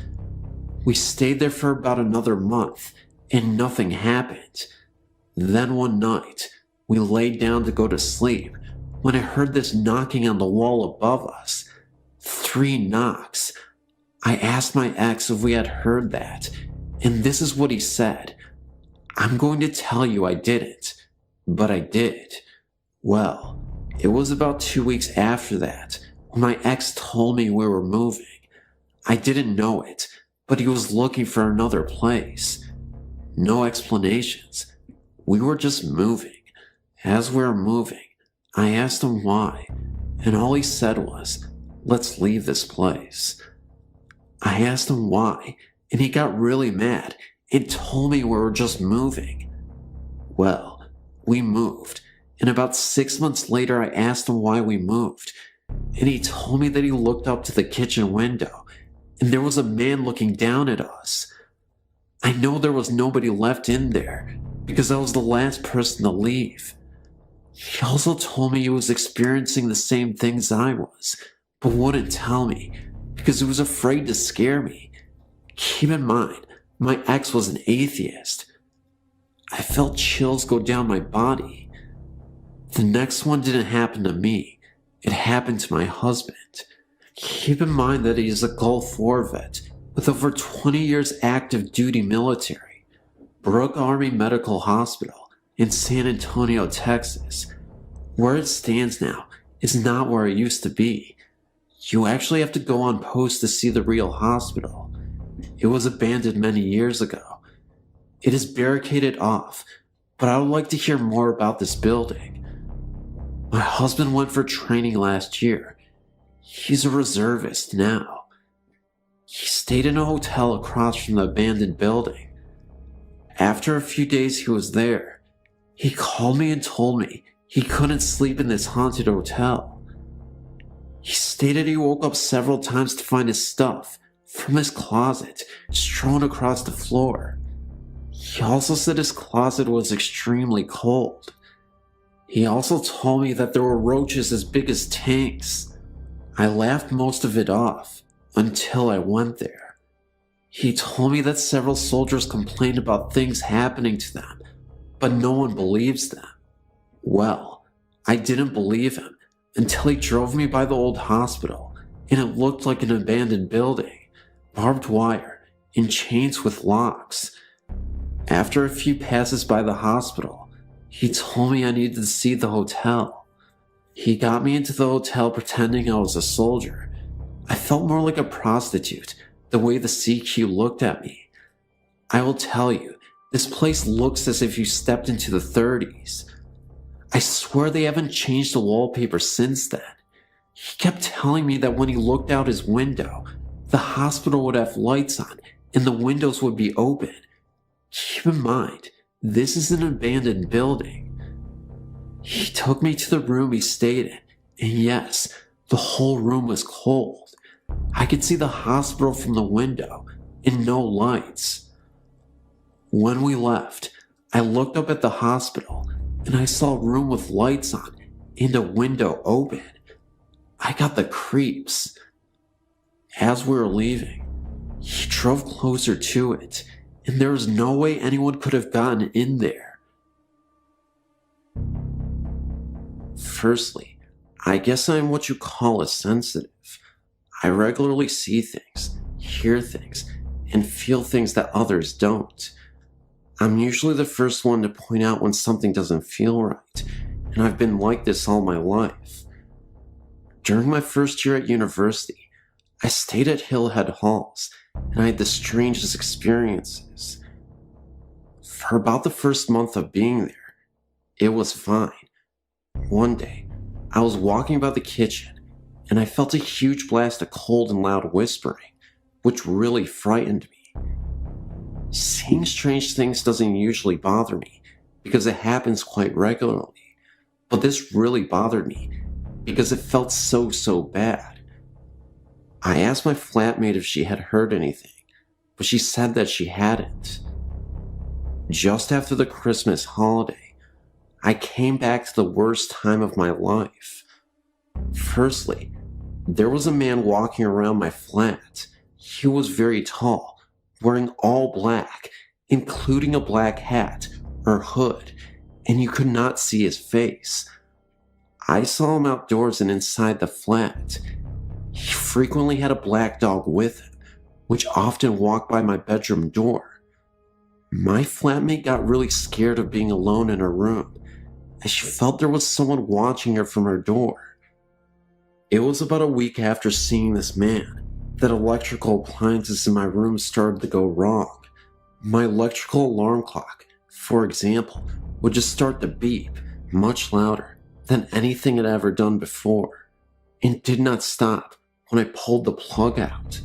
We stayed there for about another month, and nothing happened. Then one night, we laid down to go to sleep when I heard this knocking on the wall above us. 3 knocks. I asked my ex if we had heard that, and this is what he said. I'm going to tell you I didn't, but I did. Well, it was about 2 weeks after that when my ex told me we were moving. I didn't know it, but he was looking for another place. No explanations. We were just moving. As we were moving, I asked him why, and all he said was, "Let's leave this place." I asked him why, and he got really mad and told me we were just moving. Well, we moved, and about 6 months later I asked him why we moved, and he told me that he looked up to the kitchen window, and there was a man looking down at us. I know there was nobody left in there, because I was the last person to leave. He also told me he was experiencing the same things I was, but wouldn't tell me, because he was afraid to scare me. Keep in mind, my ex was an atheist. I felt chills go down my body. The next one didn't happen to me. It happened to my husband. Keep in mind that he is a Gulf War vet with over 20 years active duty military. Brooke Army Medical Hospital in San Antonio, Texas. Where it stands now is not where it used to be. You actually have to go on post to see the real hospital. It was abandoned many years ago. It is barricaded off, but I would like to hear more about this building. My husband went for training last year. He's a reservist now. He stayed in a hotel across from the abandoned building. After a few days he was there, he called me and told me he couldn't sleep in this haunted hotel. He stated he woke up several times to find his stuff from his closet strewn across the floor. He also said his closet was extremely cold. He also told me that there were roaches as big as tanks. I laughed most of it off until I went there. He told me that several soldiers complained about things happening to them, but no one believes them. Well, I didn't believe him until he drove me by the old hospital, and it looked like an abandoned building, barbed wire, and chains with locks. After a few passes by the hospital, He told me I needed to see the hotel. He got me into the hotel pretending I was a soldier. I felt more like a prostitute, the way the CQ looked at me. I will tell you, this place looks as if you stepped into the 30s. I swear they haven't changed the wallpaper since then. He kept telling me that when he looked out his window, the hospital would have lights on and the windows would be open. Keep in mind, this is an abandoned building. He took me to the room he stayed in, and yes, the whole room was cold. I could see the hospital from the window and no lights. When we left, I looked up at the hospital and I saw a room with lights on and a window open. I got the creeps. As we were leaving, he drove closer to it, and there was no way anyone could have gotten in there. Firstly, I guess I'm what you call a sensitive. I regularly see things, hear things, and feel things that others don't. I'm usually the first one to point out when something doesn't feel right, and I've been like this all my life. During my first year at university, I stayed at Hillhead Halls, and I had the strangest experiences. For about the first month of being there, it was fine. One day, I was walking about the kitchen, and I felt a huge blast of cold and loud whispering, which really frightened me. Seeing strange things doesn't usually bother me, because it happens quite regularly, but this really bothered me, because it felt so bad. I asked my flatmate if she had heard anything, but she said that she hadn't. Just after the Christmas holiday, I came back to the worst time of my life. Firstly, there was a man walking around my flat. He was very tall, wearing all black, including a black hat or hood, and you could not see his face. I saw him outdoors and inside the flat. He frequently had a black dog with him, which often walked by my bedroom door. My flatmate got really scared of being alone in her room, as she felt there was someone watching her from her door. It was about a week after seeing this man that electrical appliances in my room started to go wrong. My electrical alarm clock, for example, would just start to beep much louder than anything it ever done before, and did not stop when I pulled the plug out.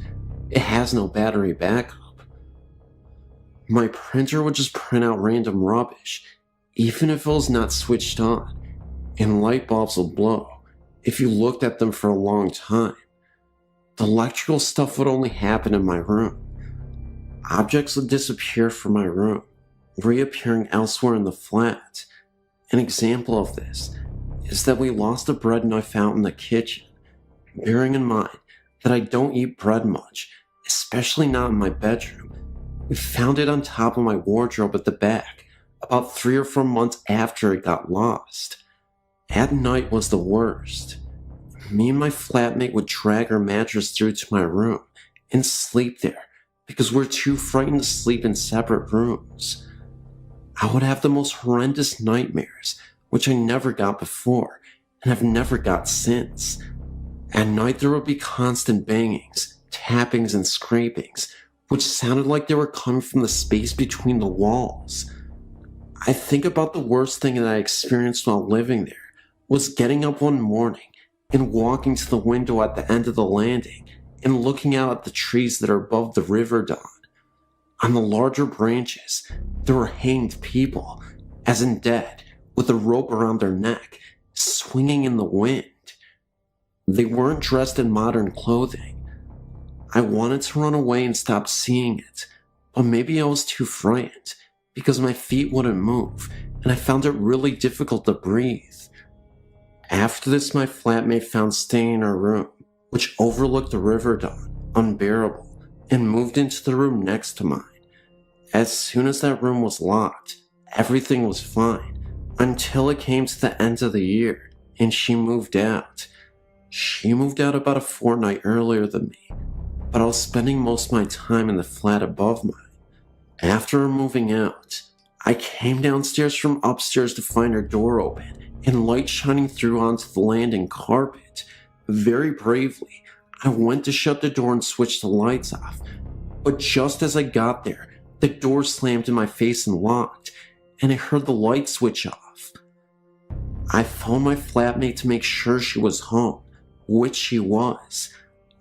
It has no battery backup. My printer would just print out random rubbish, even if it was not switched on, and light bulbs would blow if you looked at them for a long time. The electrical stuff would only happen in my room. Objects would disappear from my room, reappearing elsewhere in the flat. An example of this is that we lost a bread knife out in the kitchen, bearing in mind that I don't eat bread much, especially not in my bedroom. We found it on top of my wardrobe at the back, about 3 or 4 months after it got lost. At night was the worst. Me and my flatmate would drag our mattress through to my room and sleep there because we're too frightened to sleep in separate rooms. I would have the most horrendous nightmares, which I never got before and have never got since. At night there would be constant bangings, tappings, and scrapings, which sounded like they were coming from the space between the walls. I think about the worst thing that I experienced while living there was getting up one morning and walking to the window at the end of the landing and looking out at the trees that are above the river dawn. On the larger branches, there were hanged people, as in dead, with a rope around their neck, swinging in the wind. They weren't dressed in modern clothing. I wanted to run away and stop seeing it, but maybe I was too frightened because my feet wouldn't move and I found it really difficult to breathe. After this, my flatmate found staying in her room, which overlooked the river dawn, unbearable, and moved into the room next to mine. As soon as that room was locked, everything was fine, until it came to the end of the year, and she moved out. She moved out about a fortnight earlier than me, but I was spending most of my time in the flat above mine. After her moving out, I came downstairs from upstairs to find her door open and light shining through onto the landing carpet. Very bravely, I went to shut the door and switch the lights off, but just as I got there, the door slammed in my face and locked, and I heard the light switch off. I phoned my flatmate to make sure she was home, which she was.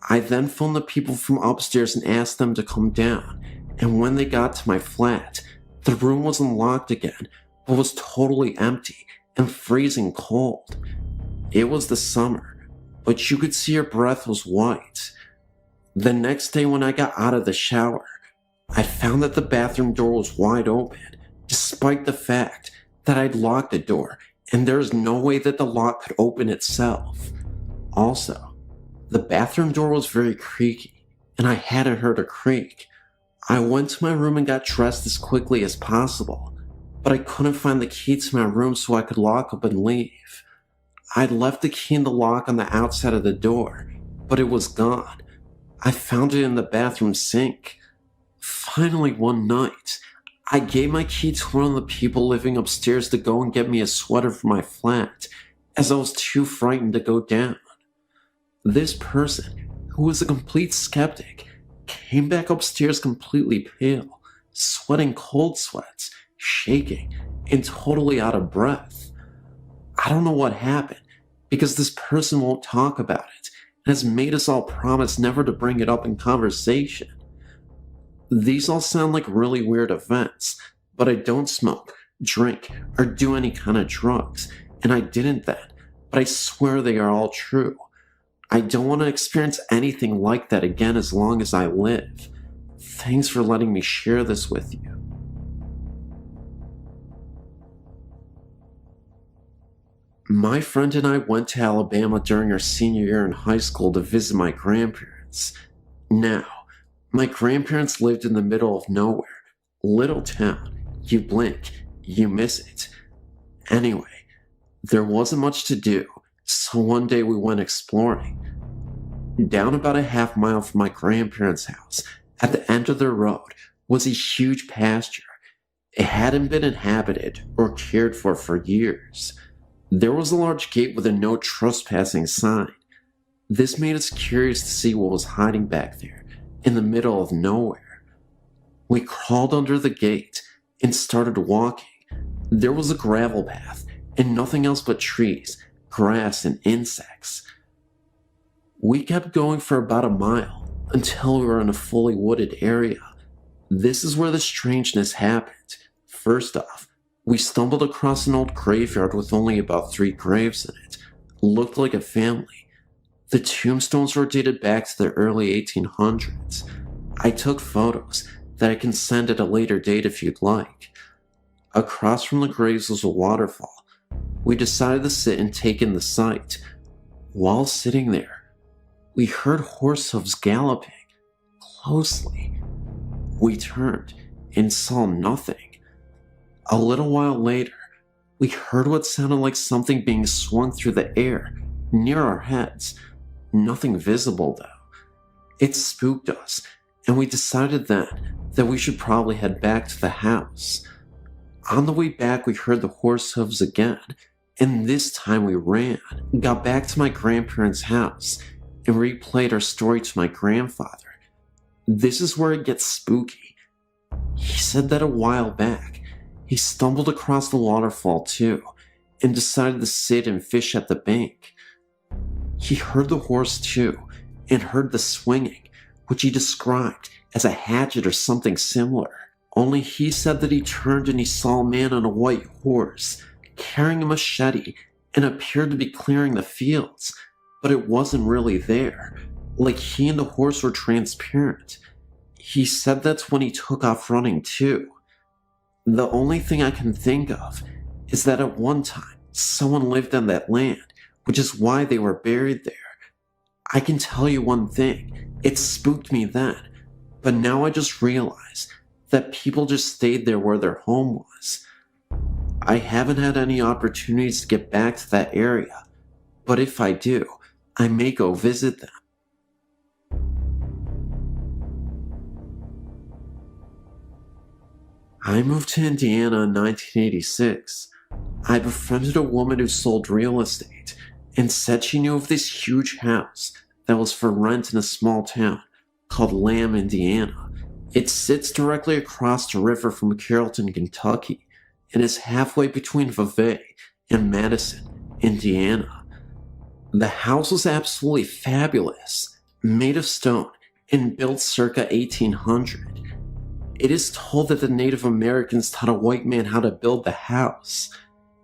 I then phoned the people from upstairs and asked them to come down, and when they got to my flat, the room wasn't locked again, but was totally empty and freezing cold. It was the summer, but you could see her breath was white. The next day when I got out of the shower, I found that the bathroom door was wide open, despite the fact that I'd locked the door and there's no way that the lock could open itself. Also, the bathroom door was very creaky, and I hadn't heard a creak. I went to my room and got dressed as quickly as possible, but I couldn't find the key to my room so I could lock up and leave. I'd left the key in the lock on the outside of the door, but it was gone. I found it in the bathroom sink. Finally, one night, I gave my key to one of the people living upstairs to go and get me a sweater for my flat, as I was too frightened to go down. This person, who was a complete skeptic, came back upstairs completely pale, sweating cold sweats, shaking, and totally out of breath. I don't know what happened, because this person won't talk about it, and has made us all promise never to bring it up in conversation. These all sound like really weird events, but I don't smoke, drink, or do any kind of drugs, and I didn't then, but I swear they are all true. I don't want to experience anything like that again as long as I live. Thanks for letting me share this with you. My friend and I went to Alabama during our senior year in high school to visit my grandparents. Now, my grandparents lived in the middle of nowhere, little town. You blink, you miss it. Anyway, there wasn't much to do, so one day we went exploring. Down about a half mile from my grandparents' house, at the end of the road, was a huge pasture. It hadn't been inhabited or cared for years. There was a large gate with a no trespassing sign. This made us curious to see what was hiding back there, in the middle of nowhere. We crawled under the gate and started walking. There was a gravel path and nothing else but trees, grass, and insects. We kept going for about a mile until we were in a fully wooded area. This is where the strangeness happened. First off, we stumbled across an old graveyard with only about 3 graves in it. Looked like a family. The tombstones were dated back to the early 1800s. I took photos that I can send at a later date if you'd like. Across from the graves was a waterfall. We decided to sit and take in the sight. While sitting there, we heard horse hooves galloping closely. We turned and saw nothing. A little while later, we heard what sounded like something being swung through the air near our heads. Nothing visible though. It spooked us, and we decided then that we should probably head back to the house. On the way back, we heard the horse hooves again, and this time we ran, got back to my grandparents' house, and replayed our story to my grandfather. This is where it gets spooky. He said that a while back, he stumbled across the waterfall too, and decided to sit and fish at the bank. He heard the horse too, and heard the swinging, which he described as a hatchet or something similar. Only he said that he turned and he saw a man on a white horse, carrying a machete, and appeared to be clearing the fields, but it wasn't really there, like he and the horse were transparent. He said that's when he took off running too. The only thing I can think of is that at one time, someone lived on that land, which is why they were buried there. I can tell you one thing, it spooked me then, but now I just realize that people just stayed there where their home was. I haven't had any opportunities to get back to that area, but if I do, I may go visit them. I moved to Indiana in 1986. I befriended a woman who sold real estate and said she knew of this huge house that was for rent in a small town called Lamb, Indiana. It sits directly across the river from Carrollton, Kentucky, and is halfway between Vevey and Madison, Indiana. The house was absolutely fabulous, made of stone and built circa 1800. It is told that the Native Americans taught a white man how to build the house.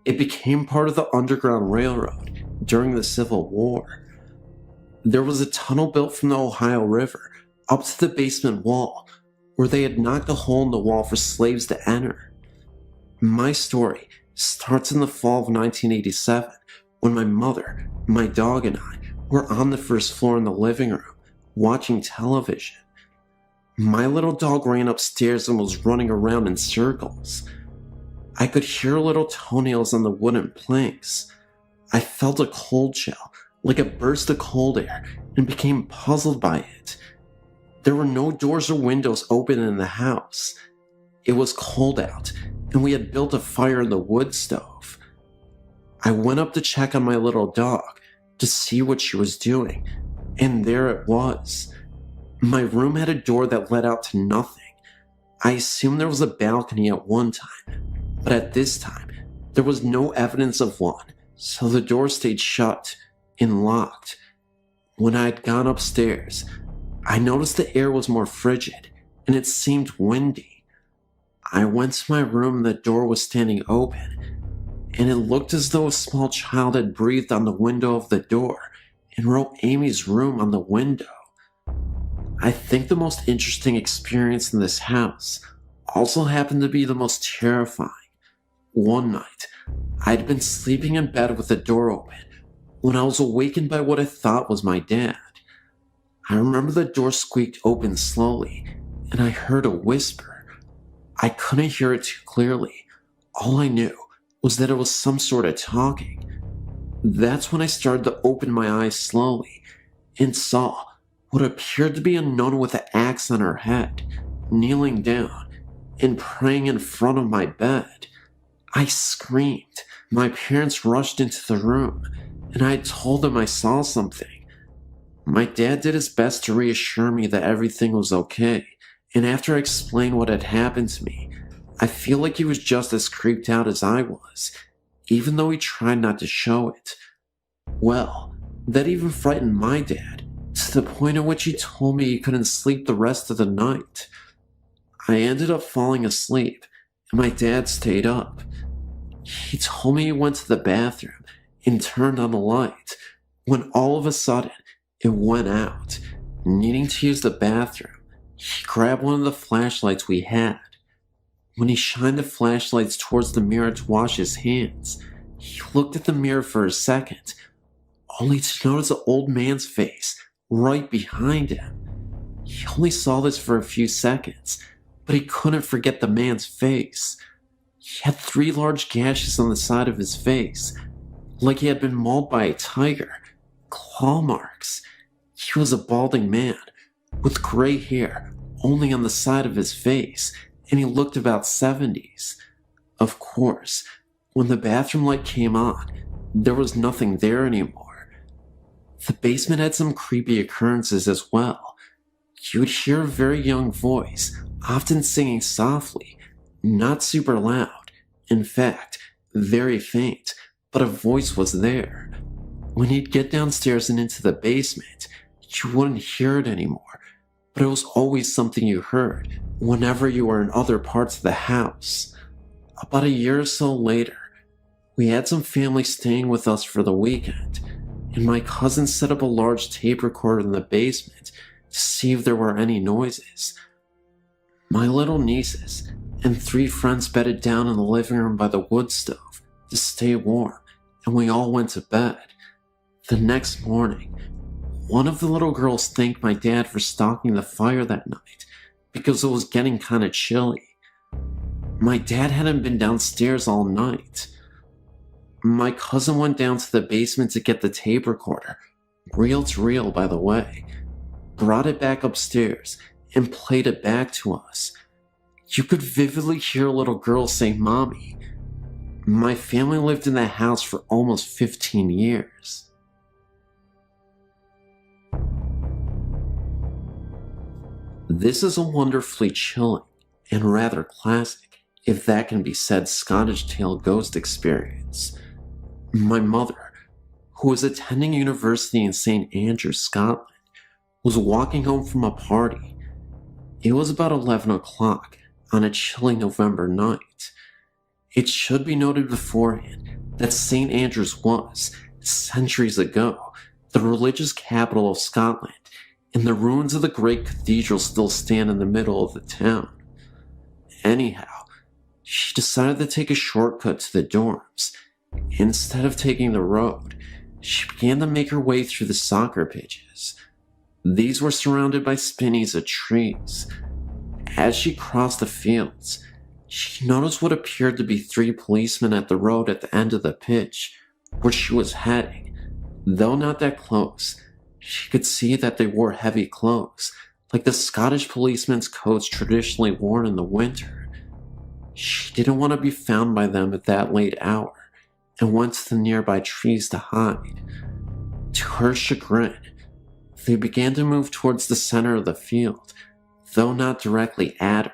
It became part of the Underground Railroad during the Civil War. There was a tunnel built from the Ohio River up to the basement wall, where they had knocked a hole in the wall for slaves to enter. My story starts in the fall of 1987, when my mother, my dog, and I were on the first floor in the living room, watching television. My little dog ran upstairs and was running around in circles. I could hear little toenails on the wooden planks. I felt a cold chill, like a burst of cold air, and became puzzled by it. There were no doors or windows open in the house. It was cold out, and we had built a fire in the wood stove. I went up to check on my little dog to see what she was doing, and there it was. My room had a door that led out to nothing. I assumed there was a balcony at one time, but at this time, there was no evidence of one, so the door stayed shut and locked. When I had gone upstairs, I noticed the air was more frigid, and it seemed windy. I went to my room and the door was standing open, and it looked as though a small child had breathed on the window of the door and wrote Amy's room on the window. I think the most interesting experience in this house also happened to be the most terrifying. One night, I'd been sleeping in bed with the door open when I was awakened by what I thought was my dad. I remember the door squeaked open slowly, and I heard a whisper. I couldn't hear it too clearly. All I knew was that it was some sort of talking. That's when I started to open my eyes slowly and saw what appeared to be a nun with an axe on her head, kneeling down and praying in front of my bed. I screamed. My parents rushed into the room, and I told them I saw something. My dad did his best to reassure me that everything was okay, and after I explained what had happened to me, I feel like he was just as creeped out as I was, even though he tried not to show it. Well, that even frightened my dad, to the point at which he told me he couldn't sleep the rest of the night. I ended up falling asleep, and my dad stayed up. He told me he went to the bathroom and turned on the light, when all of a sudden, it went out. Needing to use the bathroom, he grabbed one of the flashlights we had. When he shined the flashlights towards the mirror to wash his hands, he looked at the mirror for a second, only to notice an old man's face right behind him. He only saw this for a few seconds, but he couldn't forget the man's face. He had 3 large gashes on the side of his face, like he had been mauled by a tiger. Claw marks. He was a balding man, with gray hair only on the side of his face, and he looked about 70s. Of course, when the bathroom light came on, there was nothing there anymore. The basement had some creepy occurrences as well. You would hear a very young voice, often singing softly, not super loud, in fact, very faint, but a voice was there. When you'd get downstairs and into the basement, you wouldn't hear it anymore, but it was always something you heard whenever you were in other parts of the house. About a year or so later, we had some family staying with us for the weekend, and my cousin set up a large tape recorder in the basement to see if there were any noises. My little nieces and 3 friends bedded down in the living room by the wood stove to stay warm, and we all went to bed. The next morning, one of the little girls thanked my dad for stocking the fire that night because it was getting kind of chilly. My dad hadn't been downstairs all night. My cousin went down to the basement to get the tape recorder, reel to reel by the way, brought it back upstairs, and played it back to us. You could vividly hear a little girl say, "Mommy." My family lived in that house for almost 15 years. This is a wonderfully chilling and rather classic, if that can be said, Scottish tale ghost experience. My mother, who was attending university in St. Andrews, Scotland, was walking home from a party. It was about 11 o'clock on a chilly November night. It should be noted beforehand that St. Andrews was, centuries ago, the religious capital of Scotland, and the ruins of the great cathedral still stand in the middle of the town. Anyhow, she decided to take a shortcut to the dorms. Instead of taking the road, she began to make her way through the soccer pitches. These were surrounded by spinnies of trees. As she crossed the fields, she noticed what appeared to be 3 policemen at the road at the end of the pitch, where she was heading. Though not that close, she could see that they wore heavy clothes, like the Scottish policemen's coats traditionally worn in the winter. She didn't want to be found by them at that late hour, and went to the nearby trees to hide. To her chagrin, they began to move towards the center of the field, though not directly at her.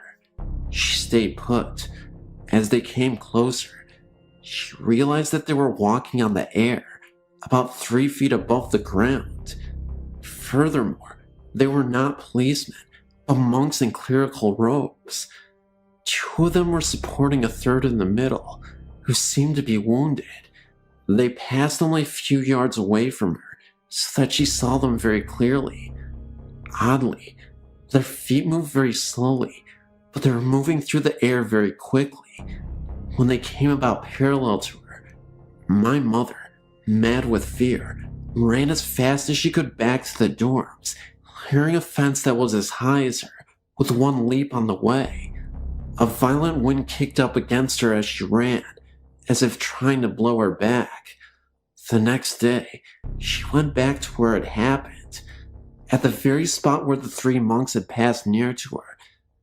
She stayed put. As they came closer, she realized that they were walking on the air, about 3 feet above the ground. Furthermore, they were not policemen, but monks in clerical robes. 2 of them were supporting a third in the middle, who seemed to be wounded. They passed only a few yards away from her, so that she saw them very clearly. Oddly, their feet moved very slowly, but they were moving through the air very quickly. When they came about parallel to her, my mother, mad with fear, ran as fast as she could back to the dorms, clearing a fence that was as high as her, with one leap on the way. A violent wind kicked up against her as she ran, as if trying to blow her back. The next day, she went back to where it happened. At the very spot where the 3 monks had passed near to her,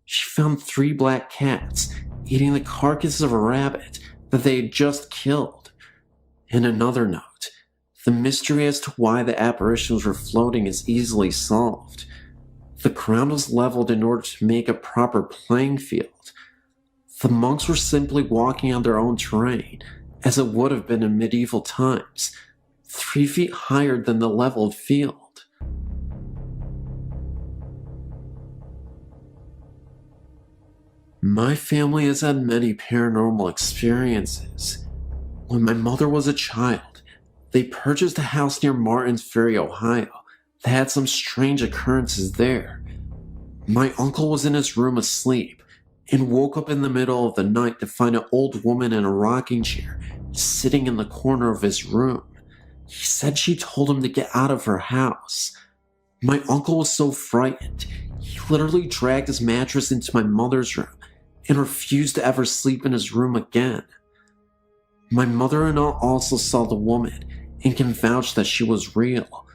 she found 3 black cats eating the carcass of a rabbit that they had just killed. In another note, the mystery as to why the apparitions were floating is easily solved. The ground was leveled in order to make a proper playing field. The monks were simply walking on their own terrain, as it would have been in medieval times, 3 feet higher than the leveled field. My family has had many paranormal experiences. When my mother was a child, they purchased a house near Martins Ferry, Ohio, that had some strange occurrences there. My uncle was in his room asleep, and woke up in the middle of the night to find an old woman in a rocking chair sitting in the corner of his room. He said she told him to get out of her house. My uncle was so frightened, he literally dragged his mattress into my mother's room and refused to ever sleep in his room again. My mother-in-law also saw the woman and can vouch that she was real.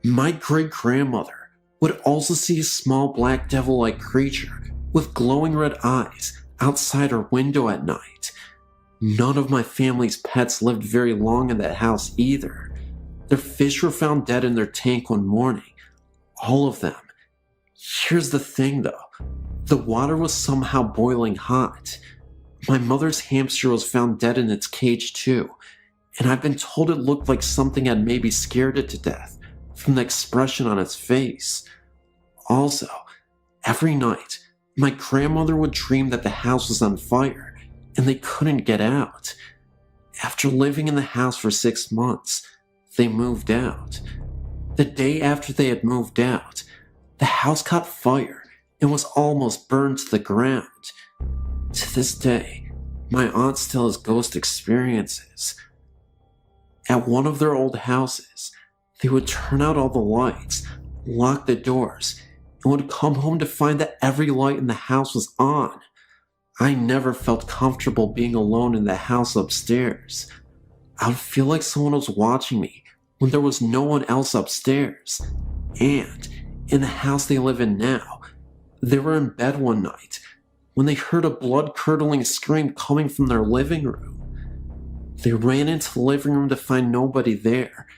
My great-grandmother would also see a small black devil-like creature with glowing red eyes outside her window at night. None of my family's pets lived very long in that house either. Their fish were found dead in their tank one morning. All of them. Here's the thing though. The water was somehow boiling hot. My mother's hamster was found dead in its cage too, and I've been told it looked like something had maybe scared it to death from the expression on its face. Also, every night, my grandmother would dream that the house was on fire and they couldn't get out. After living in the house for 6 months, they moved out. The day after they had moved out, the house caught fire and was almost burned to the ground. To this day, my aunt still has ghost experiences. At one of their old houses, they would turn out all the lights, lock the doors, and would come home to find that every light in the house was on. I never felt comfortable being alone in the house upstairs. I would feel like someone was watching me when there was no one else upstairs. And in the house they live in now, they were in bed one night when they heard a blood-curdling scream coming from their living room. They ran into the living room to find nobody there,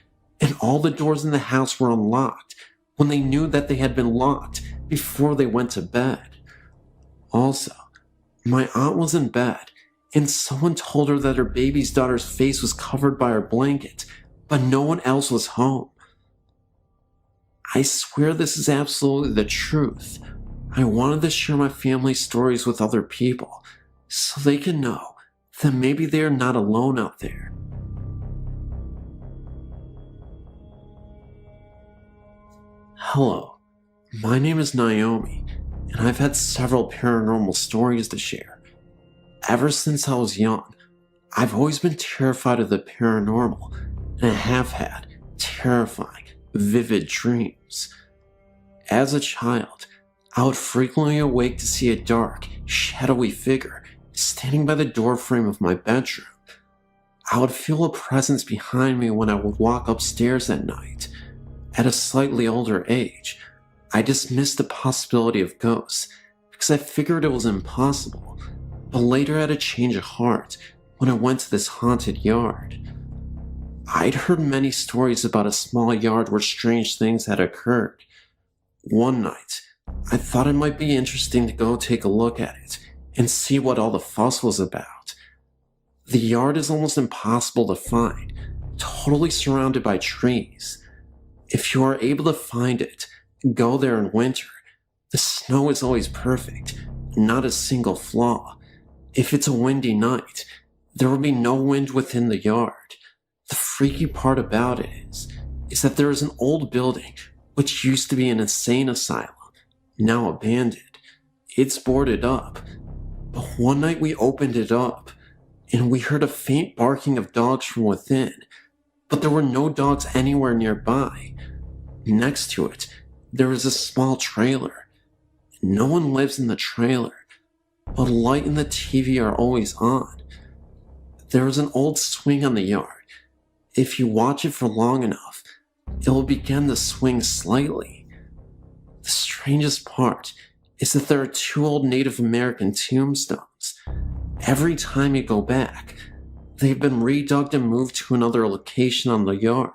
and all the doors in the house were unlocked when they knew that they had been locked before they went to bed. Also, my aunt was in bed, and someone told her that her baby's daughter's face was covered by her blanket, but no one else was home. I swear this is absolutely the truth. I wanted to share my family stories with other people, so they can know that maybe they are not alone out there. Hello, my name is Naomi, and I've had several paranormal stories to share. Ever since I was young, I've always been terrified of the paranormal, and I have had terrifying, vivid dreams. As a child, I would frequently awake to see a dark, shadowy figure standing by the doorframe of my bedroom. I would feel a presence behind me when I would walk upstairs at night. At a slightly older age, I dismissed the possibility of ghosts because I figured it was impossible, but later I had a change of heart when I went to this haunted yard. I'd heard many stories about a small yard where strange things had occurred. One night, I thought it might be interesting to go take a look at it and see what all the fuss was about. The yard is almost impossible to find, totally surrounded by trees. If you are able to find it, go there in winter. The snow is always perfect, not a single flaw. If it's a windy night, there will be no wind within the yard. The freaky part about it is that there is an old building which used to be an insane asylum, now abandoned. It's boarded up, but one night we opened it up, and we heard a faint barking of dogs from within, but there were no dogs anywhere nearby. Next to it, there is a small trailer. No one lives in the trailer, but a light and the TV are always on. There is an old swing on the yard. If you watch it for long enough, it will begin to swing slightly. The strangest part is that there are 2 old Native American tombstones. Every time you go back, they've been redug and moved to another location on the yard.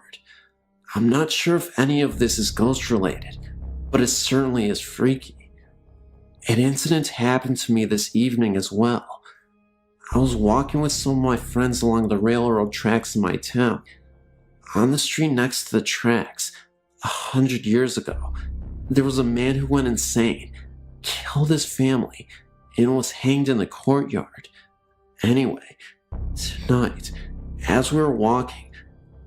I'm not sure if any of this is ghost related, but it certainly is freaky. An incident happened to me this evening as well. I was walking with some of my friends along the railroad tracks in my town. On the street next to the tracks, 100 years ago, there was a man who went insane, killed his family, and was hanged in the courtyard. Anyway, tonight, as we were walking,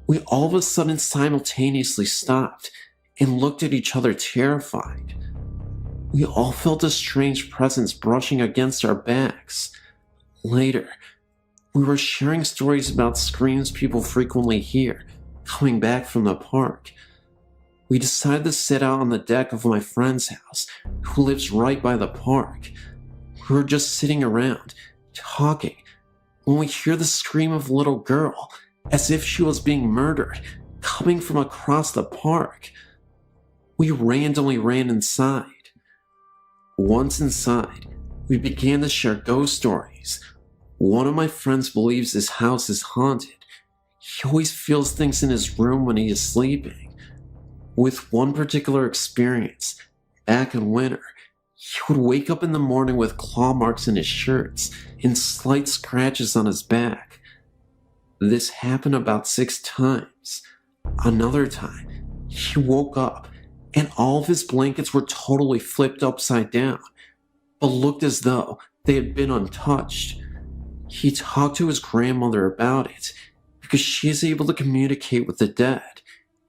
we all of a sudden simultaneously stopped and looked at each other terrified. We all felt a strange presence brushing against our backs. Later, we were sharing stories about screams people frequently hear coming back from the park. We decided to sit out on the deck of my friend's house, who lives right by the park. We were just sitting around, talking, when we hear the scream of a little girl, as if she was being murdered, coming from across the park. We randomly ran inside. Once inside, we began to share ghost stories. One of my friends believes his house is haunted. He always feels things in his room when he is sleeping. With one particular experience, back in winter, he would wake up in the morning with claw marks in his shirts and slight scratches on his back. This happened about 6 times. Another time, he woke up and all of his blankets were totally flipped upside down, but looked as though they had been untouched. He talked to his grandmother about it because she is able to communicate with the dead,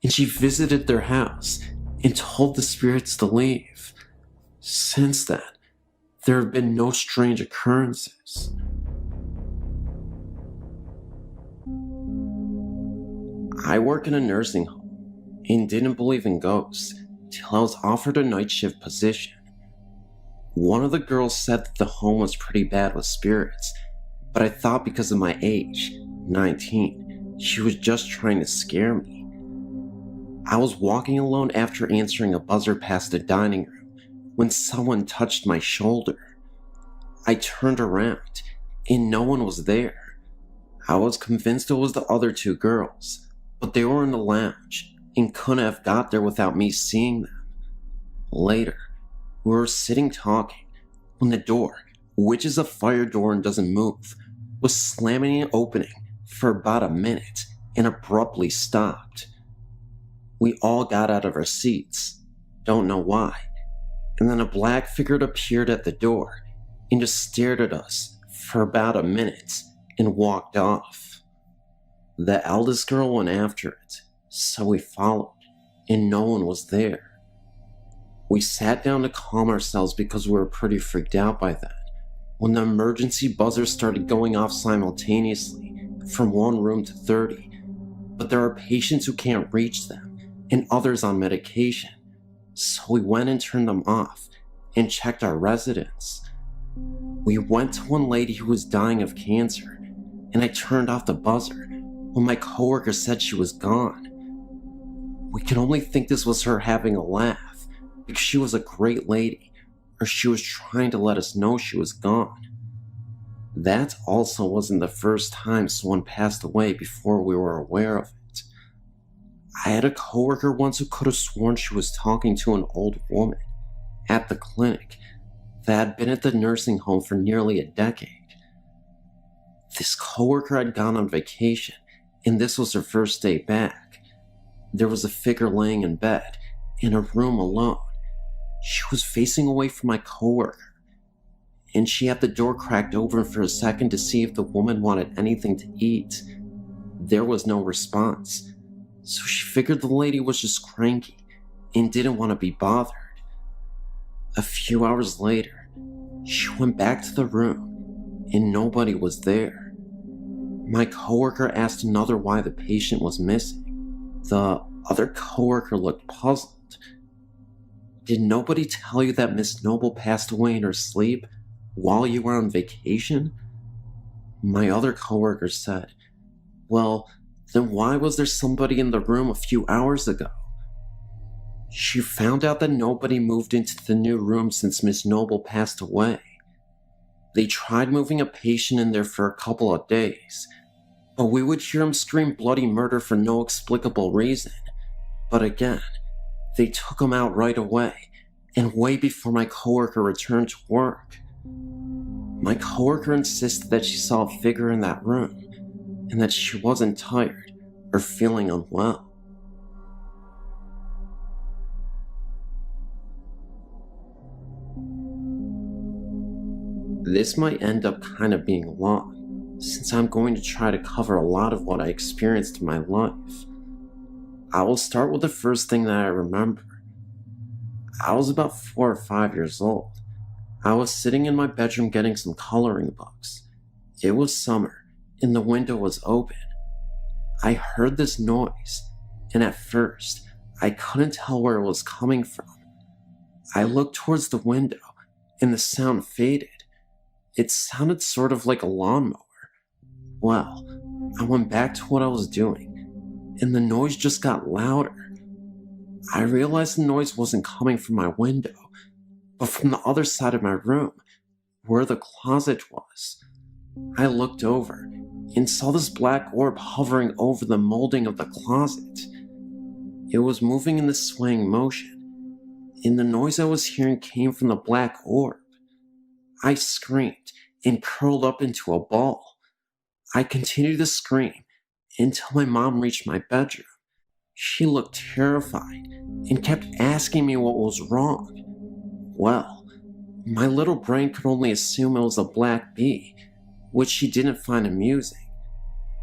and she visited their house and told the spirits to leave. Since then, there have been no strange occurrences. I work in a nursing home and didn't believe in ghosts till I was offered a night shift position. One of the girls said that the home was pretty bad with spirits, but I thought because of my age, 19, she was just trying to scare me. I was walking alone after answering a buzzer past the dining room when someone touched my shoulder. I turned around and no one was there. I was convinced it was the other two girls, but they were in the lounge and couldn't have got there without me seeing them. Later, we were sitting talking when the door, which is a fire door and doesn't move, was slamming and opening for about a minute and abruptly stopped. We all got out of our seats, don't know why, and then a black figure appeared at the door and just stared at us for about a minute and walked off. The eldest girl went after it, so we followed, and no one was there. We sat down to calm ourselves because we were pretty freaked out by that, when the emergency buzzers started going off simultaneously from one room to 30, but there are patients who can't reach them and others on medication, so we went and turned them off and checked our residents. We went to one lady who was dying of cancer, and I turned off the buzzer when my coworker said she was gone. We could only think this was her having a laugh, because she was a great lady, or she was trying to let us know she was gone. That also wasn't the first time someone passed away before we were aware of it. I had a coworker once who could have sworn she was talking to an old woman at the clinic that had been at the nursing home for nearly a decade. This coworker had gone on vacation, and this was her first day back. There was a figure laying in bed, in a room alone. She was facing away from my coworker, and she had the door cracked open for a second to see if the woman wanted anything to eat. There was no response, so she figured the lady was just cranky and didn't want to be bothered. A few hours later, she went back to the room, and nobody was there. My coworker asked another why the patient was missing. The other coworker looked puzzled. Did nobody tell you that Miss Noble passed away in her sleep while you were on vacation? My other coworker said, well, then why was there somebody in the room a few hours ago? She found out that nobody moved into the new room since Miss Noble passed away. They tried moving a patient in there for a couple of days, but we would hear him scream bloody murder for no explicable reason. But again, they took him out right away, and way before my coworker returned to work. My coworker insisted that she saw a figure in that room, and that she wasn't tired or feeling unwell. This might end up kind of being long, since I'm going to try to cover a lot of what I experienced in my life. I will start with the first thing that I remember. I was about 4 or 5 years old. I was sitting in my bedroom getting some coloring books. It was summer, and the window was open. I heard this noise, and at first, I couldn't tell where it was coming from. I looked towards the window, and the sound faded. It sounded sort of like a lawnmower. Well, I went back to what I was doing, and the noise just got louder. I realized the noise wasn't coming from my window, but from the other side of my room, where the closet was. I looked over and saw this black orb hovering over the molding of the closet. It was moving in this swaying motion, and the noise I was hearing came from the black orb. I screamed and curled up into a ball. I continued to scream until my mom reached my bedroom. She looked terrified and kept asking me what was wrong. Well, my little brain could only assume it was a black bee, which she didn't find amusing.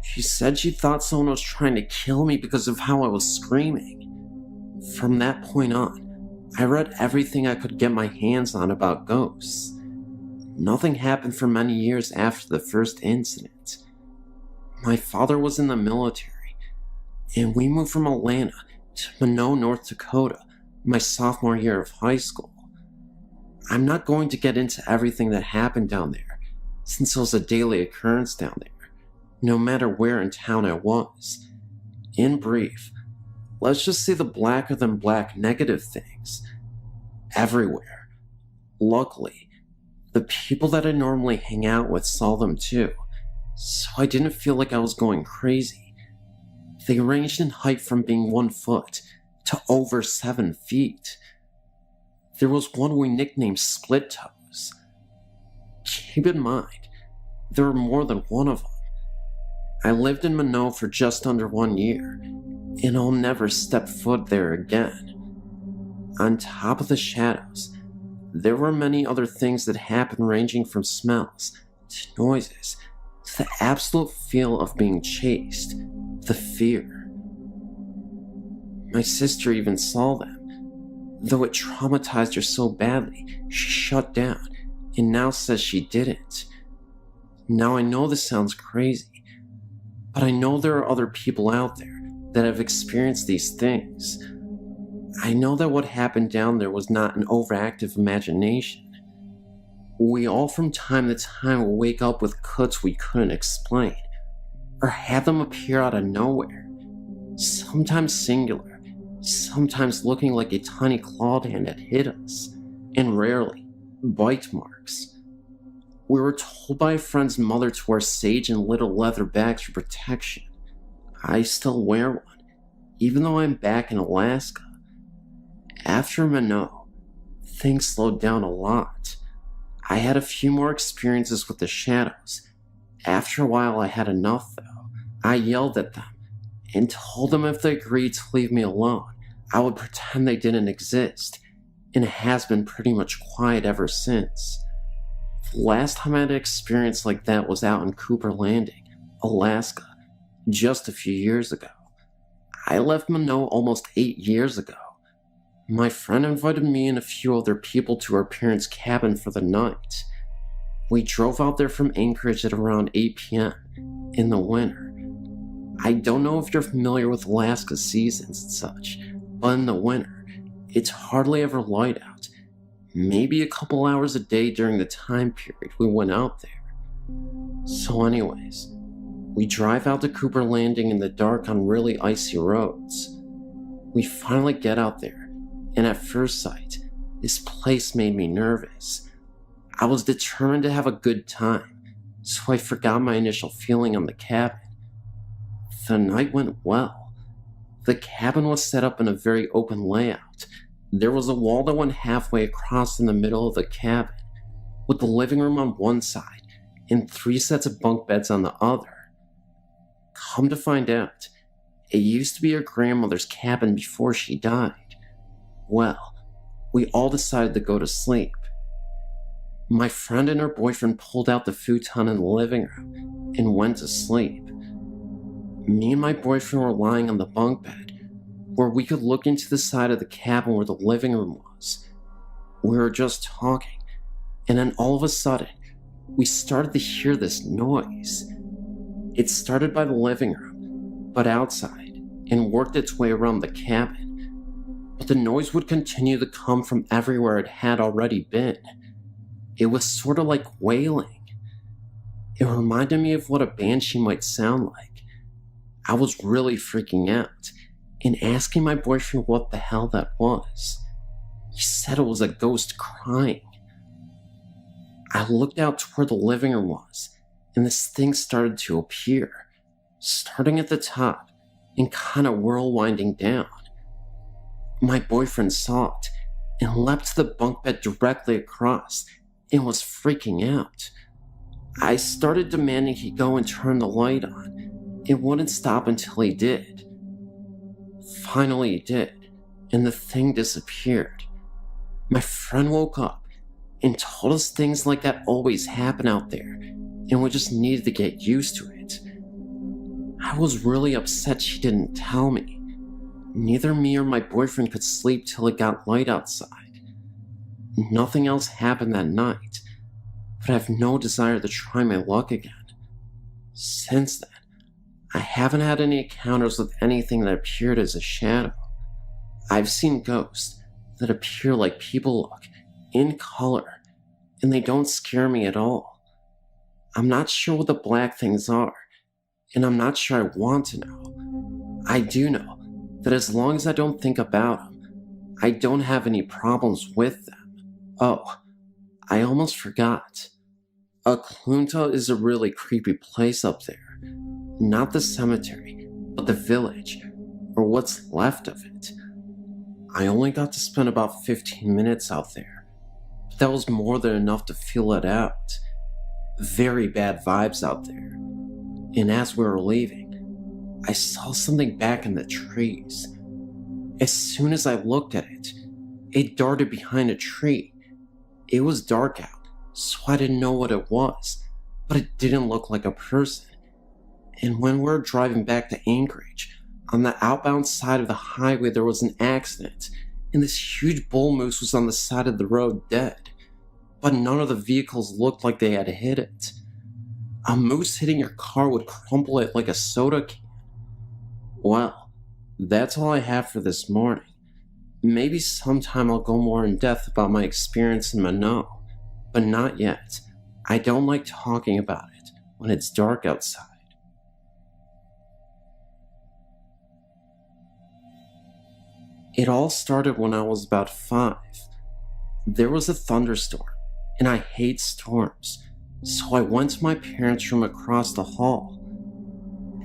She said she thought someone was trying to kill me because of how I was screaming. From that point on, I read everything I could get my hands on about ghosts. Nothing happened for many years after the first incident. My father was in the military, and we moved from Atlanta to Minot, North Dakota, my sophomore year of high school. I'm not going to get into everything that happened down there, since it was a daily occurrence down there, no matter where in town I was. In brief, let's just say the blacker than black negative things. Everywhere. Luckily, The people that I normally hang out with saw them too, so I didn't feel like I was going crazy. They ranged in height from being 1 foot to over 7 feet. There was one we nicknamed Split Toes. Keep in mind, there were more than one of them. I lived in Minot for just under 1 year, and I'll never step foot there again. On top of the shadows, there were many other things that happened, ranging from smells to noises to the absolute feel of being chased, the fear. My sister even saw them, though it traumatized her so badly she shut down and now says she didn't. Now I know this sounds crazy, but I know there are other people out there that have experienced these things. I know that what happened down there was not an overactive imagination. We all from time to time will wake up with cuts we couldn't explain, or have them appear out of nowhere, sometimes singular, sometimes looking like a tiny clawed hand that hit us, and rarely bite marks. We were told by a friend's mother to wear sage and little leather bags for protection. I still wear one, even though I'm back in Alaska. After Minot, things slowed down a lot. I had a few more experiences with the shadows. After a while, I had enough though. I yelled at them and told them if they agreed to leave me alone, I would pretend they didn't exist, and it has been pretty much quiet ever since. The last time I had an experience like that was out in Cooper Landing, Alaska, just a few years ago. I left Minot almost 8 years ago. My friend invited me and a few other people to her parents' cabin for the night. We drove out there from Anchorage at around 8 p.m. in the winter. I don't know if you're familiar with Alaska's seasons and such, but in the winter, it's hardly ever light out. Maybe a couple hours a day during the time period we went out there. So anyways, we drive out to Cooper Landing in the dark on really icy roads. We finally get out there, and at first sight, this place made me nervous. I was determined to have a good time, so I forgot my initial feeling on the cabin. The night went well. The cabin was set up in a very open layout. There was a wall that went halfway across in the middle of the cabin, with the living room on one side and 3 sets of bunk beds on the other. Come to find out, it used to be her grandmother's cabin before she died. Well, we all decided to go to sleep. My friend and her boyfriend pulled out the futon in the living room and went to sleep. Me and my boyfriend were lying on the bunk bed, where we could look into the side of the cabin where the living room was. We were just talking, and then all of a sudden, we started to hear this noise. It started by the living room, but outside, and worked its way around the cabin. But the noise would continue to come from everywhere it had already been. It was sort of like wailing. It reminded me of what a banshee might sound like. I was really freaking out and asking my boyfriend what the hell that was. He said it was a ghost crying. I looked out to where the living room was, and this thing started to appear, starting at the top and kind of whirlwinding down. My boyfriend saw it and leapt to the bunk bed directly across and was freaking out. I started demanding he go and turn the light on. It wouldn't stop until he did. Finally he did, and the thing disappeared. My friend woke up and told us things like that always happen out there, and we just needed to get used to it. I was really upset she didn't tell me. Neither me or my boyfriend could sleep till it got light outside. Nothing else happened that night, but I have no desire to try my luck again. Since then, I haven't had any encounters with anything that appeared as a shadow. I've seen ghosts that appear like people look, in color, and they don't scare me at all. I'm not sure what the black things are, and I'm not sure I want to know. I do know that as long as I don't think about them, I don't have any problems with them. Oh, I almost forgot. Oklunta is a really creepy place up there. Not the cemetery, but the village, or what's left of it. I only got to spend about 15 minutes out there, but that was more than enough to feel it out. Very bad vibes out there. And as we were leaving, I saw something back in the trees. As soon as I looked at it, it darted behind a tree. It was dark out, so I didn't know what it was, but it didn't look like a person. And when we were driving back to Anchorage, on the outbound side of the highway there was an accident, and this huge bull moose was on the side of the road dead. But none of the vehicles looked like they had hit it. A moose hitting your car would crumple it like a soda can. Well, that's all I have for this morning. Maybe sometime I'll go more in depth about my experience in Minot, but not yet. I don't like talking about it when it's dark outside. It all started when I was about 5. There was a thunderstorm, and I hate storms, so I went to my parents' room across the hall.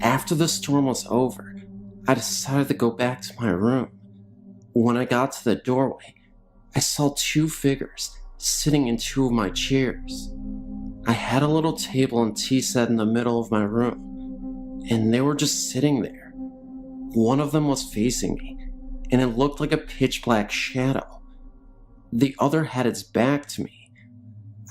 After the storm was over, I decided to go back to my room. When I got to the doorway, I saw 2 figures sitting in 2 of my chairs. I had a little table and tea set in the middle of my room, and they were just sitting there. One of them was facing me, and it looked like a pitch black shadow. The other had its back to me.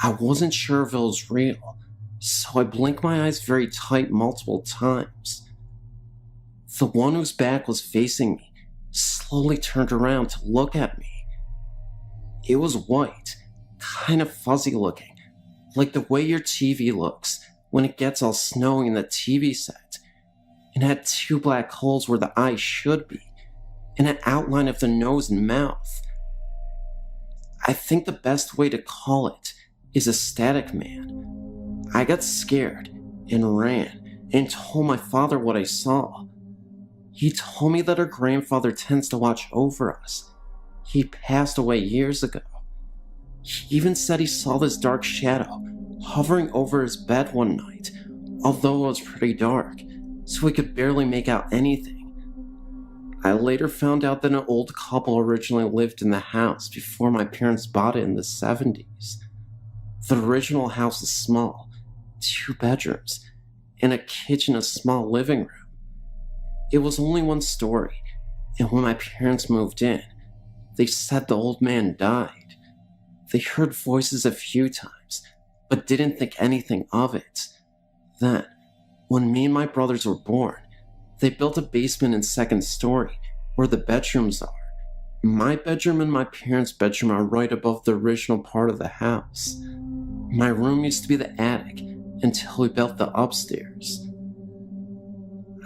I wasn't sure if it was real, so I blinked my eyes very tight multiple times. The one whose back was facing me slowly turned around to look at me. It was white, kind of fuzzy looking, like the way your TV looks when it gets all snowy in the TV set, and had 2 black holes where the eyes should be, and an outline of the nose and mouth. I think the best way to call it is a static man. I got scared and ran and told my father what I saw. He told me that our grandfather tends to watch over us. He passed away years ago. He even said he saw this dark shadow hovering over his bed one night, although it was pretty dark, so we could barely make out anything. I later found out that an old couple originally lived in the house before my parents bought it in the 70s. The original house is small, 2 bedrooms, and a kitchen, a small living room. It was only 1 story, and when my parents moved in, they said the old man died. They heard voices a few times, but didn't think anything of it. Then, when me and my brothers were born, they built a basement and 2nd story where the bedrooms are. My bedroom and my parents' bedroom are right above the original part of the house. My room used to be the attic until we built the upstairs.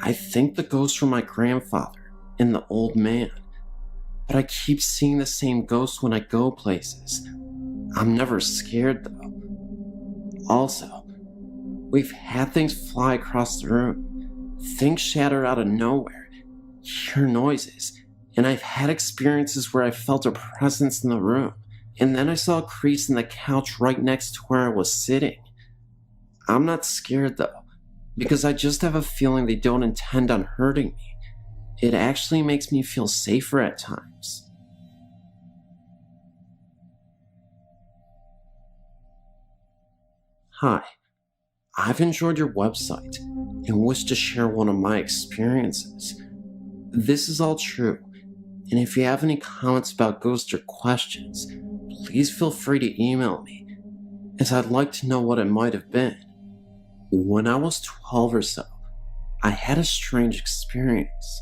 I think the ghosts were my grandfather and the old man, but I keep seeing the same ghosts when I go places. I'm never scared though. Also, we've had things fly across the room, things shatter out of nowhere, hear noises, and I've had experiences where I felt a presence in the room, and then I saw a crease in the couch right next to where I was sitting. I'm not scared though, because I just have a feeling they don't intend on hurting me. It actually makes me feel safer at times. Hi, I've enjoyed your website and wish to share one of my experiences. This is all true, and if you have any comments about ghosts or questions, please feel free to email me, as I'd like to know what it might have been. When I was 12 or so, I had a strange experience.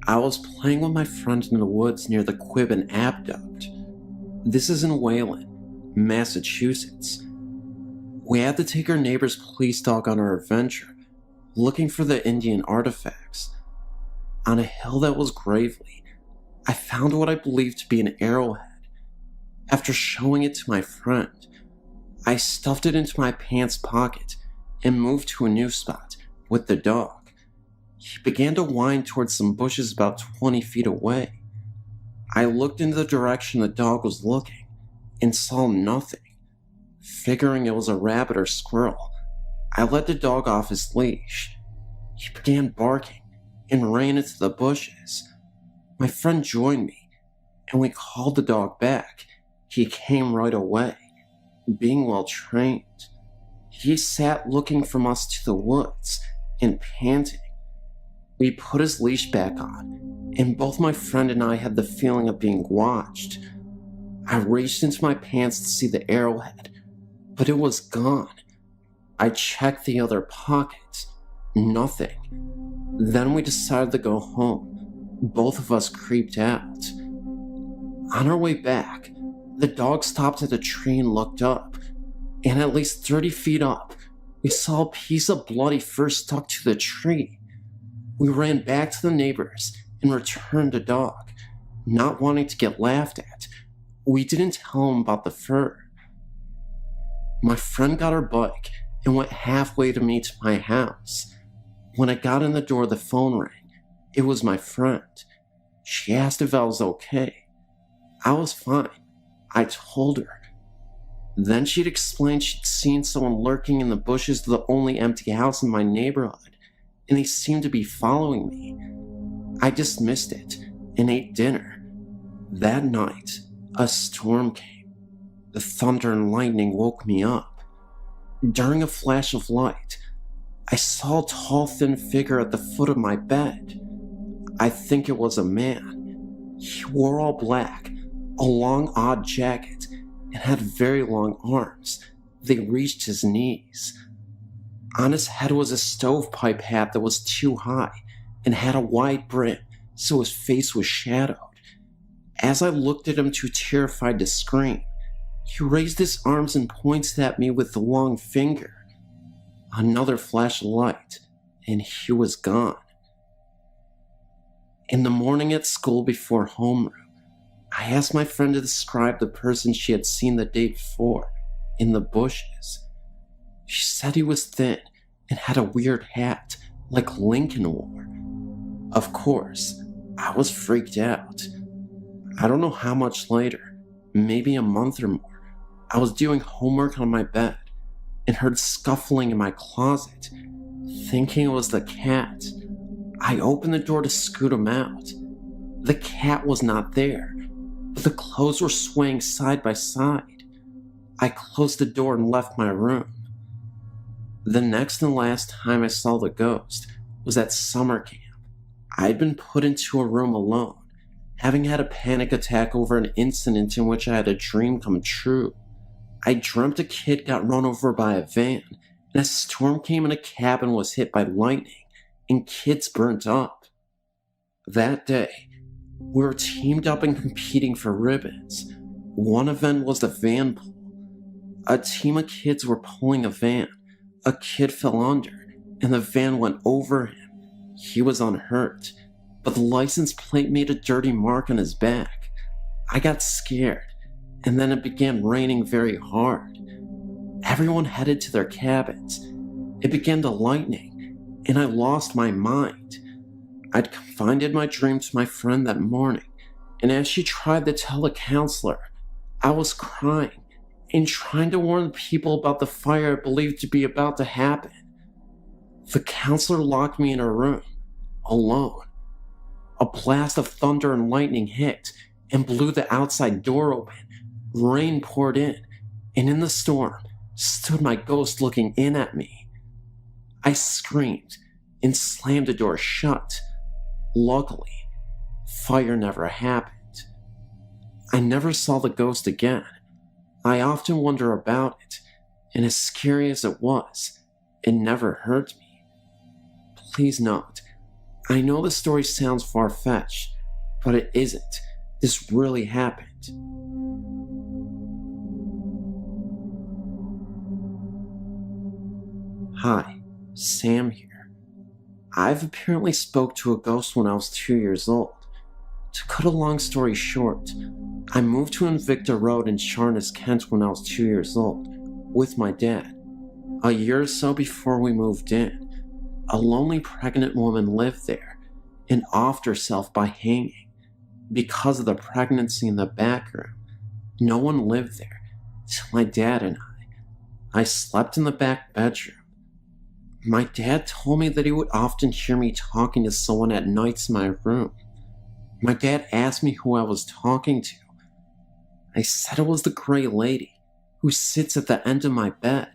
I was playing with my friend in the woods near the Quibbin Aqueduct. This is in Wayland, Massachusetts. We had to take our neighbor's police dog on our adventure, looking for the Indian artifacts. On a hill that was gravelly, I found what I believed to be an arrowhead. After showing it to my friend, I stuffed it into my pants pocket and moved to a new spot with the dog. He began to whine towards some bushes about 20 feet away. I looked in the direction the dog was looking and saw nothing. Figuring it was a rabbit or squirrel, I let the dog off his leash. He began barking and ran into the bushes. My friend joined me, and we called the dog back. He came right away, being well trained. He sat looking from us to the woods and panting. We put his leash back on, and both my friend and I had the feeling of being watched. I reached into my pants to see the arrowhead, but it was gone. I checked the other pockets. Nothing. Then we decided to go home. Both of us creeped out. On our way back, the dog stopped at a tree and looked up, and at least 30 feet up, we saw a piece of bloody fur stuck to the tree. We ran back to the neighbors and returned the dog, not wanting to get laughed at. We didn't tell them about the fur. My friend got her bike and went halfway to me to my house. When I got in the door, the phone rang. It was my friend. She asked if I was okay. I was fine. I told her. Then she'd explained she'd seen someone lurking in the bushes of the only empty house in my neighborhood, and they seemed to be following me. I dismissed it and ate dinner. That night, a storm came. The thunder and lightning woke me up. During a flash of light, I saw a tall, thin figure at the foot of my bed. I think it was a man. He wore all black, a long, odd jacket, and had very long arms. They reached his knees. On his head was a stovepipe hat that was too high and had a wide brim, so his face was shadowed. As I looked at him, too terrified to scream, he raised his arms and pointed at me with the long finger. Another flash of light, and he was gone. In the morning at school before homeroom, I asked my friend to describe the person she had seen the day before in the bushes. She said he was thin and had a weird hat like Lincoln wore. Of course, I was freaked out. I don't know how much later, maybe a month or more, I was doing homework on my bed and heard scuffling in my closet. Thinking it was the cat, I opened the door to scoot him out. The cat was not there, but the clothes were swaying side by side. I closed the door and left my room. The next and last time I saw the ghost was at summer camp. I had been put into a room alone, having had a panic attack over an incident in which I had a dream come true. I dreamt a kid got run over by a van, and a storm came and a cabin was hit by lightning, and kids burnt up. That day, we were teamed up and competing for ribbons. One event was the van pull. A team of kids were pulling a van. A kid fell under, and the van went over him. He was unhurt, but the license plate made a dirty mark on his back. I got scared, and then it began raining very hard. Everyone headed to their cabins. It began to lightning, and I lost my mind. I'd confided my dream to my friend that morning, and as she tried to tell the counselor, I was crying and trying to warn the people about the fire I believed to be about to happen. The counselor locked me in a room, alone. A blast of thunder and lightning hit and blew the outside door open. Rain poured in, and in the storm stood my ghost looking in at me. I screamed and slammed the door shut. Luckily, fire never happened. I never saw the ghost again. I often wonder about it, and as scary as it was, it never hurt me. Please note, I know the story sounds far-fetched, but it isn't. This really happened. Hi, Sam here. I've apparently spoke to a ghost when I was 2 years old. To cut a long story short, I moved to Invicta Road in Charnes, Kent when I was 2 years old, with my dad. A year or so before we moved in, a lonely pregnant woman lived there and offed herself by hanging. Because of the pregnancy in the back room, no one lived there till my dad and I, I slept in the back bedroom. My dad told me that he would often hear me talking to someone at nights in my room. My dad asked me who I was talking to. I said it was the gray lady who sits at the end of my bed.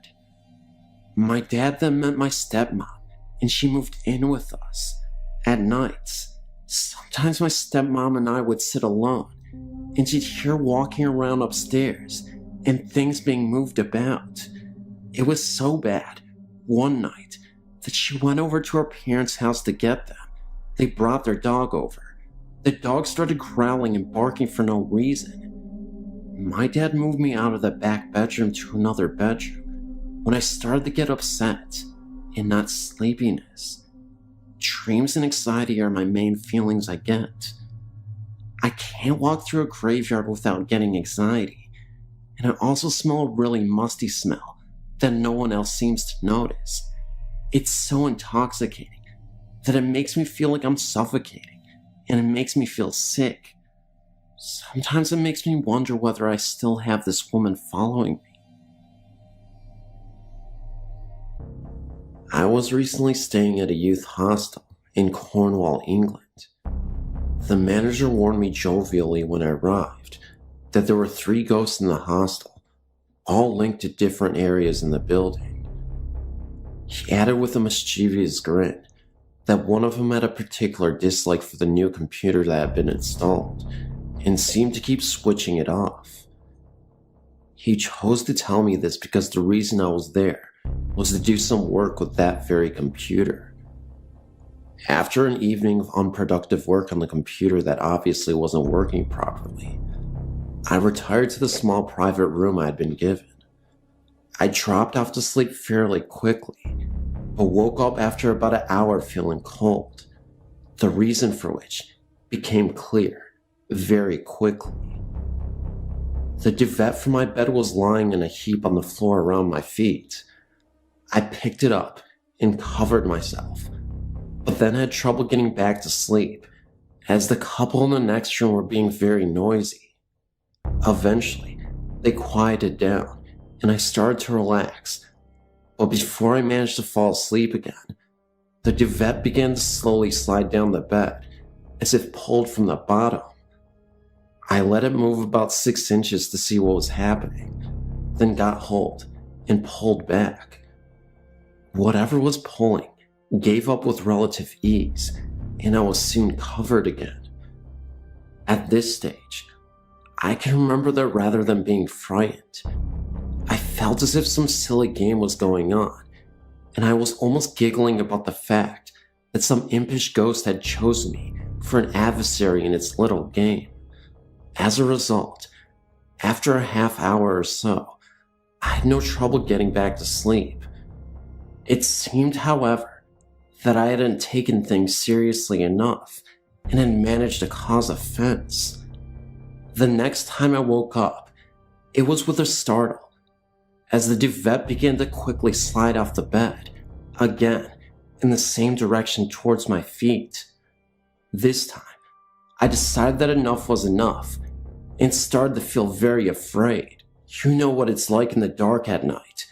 My dad then met my stepmom, and she moved in with us. At nights, sometimes my stepmom and I would sit alone, and she'd hear walking around upstairs and things being moved about. It was so bad, one night, that she went over to her parents' house to get them. They brought their dog over. The dog started growling and barking for no reason. My dad moved me out of the back bedroom to another bedroom when I started to get upset, and not sleepiness. Dreams and anxiety are my main feelings I get. I can't walk through a graveyard without getting anxiety, and I also smell a really musty smell that no one else seems to notice. It's so intoxicating that it makes me feel like I'm suffocating, and it makes me feel sick. Sometimes it makes me wonder whether I still have this woman following me. I was recently staying at a youth hostel in Cornwall, England. The manager warned me jovially when I arrived that there were 3 ghosts in the hostel, all linked to different areas in the building. He added with a mischievous grin that one of them had a particular dislike for the new computer that had been installed and seemed to keep switching it off. He chose to tell me this because the reason I was there was to do some work with that very computer. After an evening of unproductive work on the computer that obviously wasn't working properly, I retired to the small private room I had been given. I dropped off to sleep fairly quickly, but woke up after about an hour feeling cold, the reason for which became clear very quickly. The duvet from my bed was lying in a heap on the floor around my feet. I picked it up and covered myself, but then had trouble getting back to sleep as the couple in the next room were being very noisy. Eventually, they quieted down and I started to relax, but before I managed to fall asleep again, the duvet began to slowly slide down the bed as if pulled from the bottom. I let it move about 6 inches to see what was happening, then got hold and pulled back. Whatever was pulling gave up with relative ease, and I was soon covered again. At this stage, I can remember that rather than being frightened, I felt as if some silly game was going on, and I was almost giggling about the fact that some impish ghost had chosen me for an adversary in its little game. As a result, after a half hour or so, I had no trouble getting back to sleep. It seemed, however, that I hadn't taken things seriously enough and had managed to cause offense. The next time I woke up, it was with a startle, as the duvet began to quickly slide off the bed, again, in the same direction towards my feet. This time, I decided that enough was enough, and started to feel very afraid. You know what it's like in the dark at night.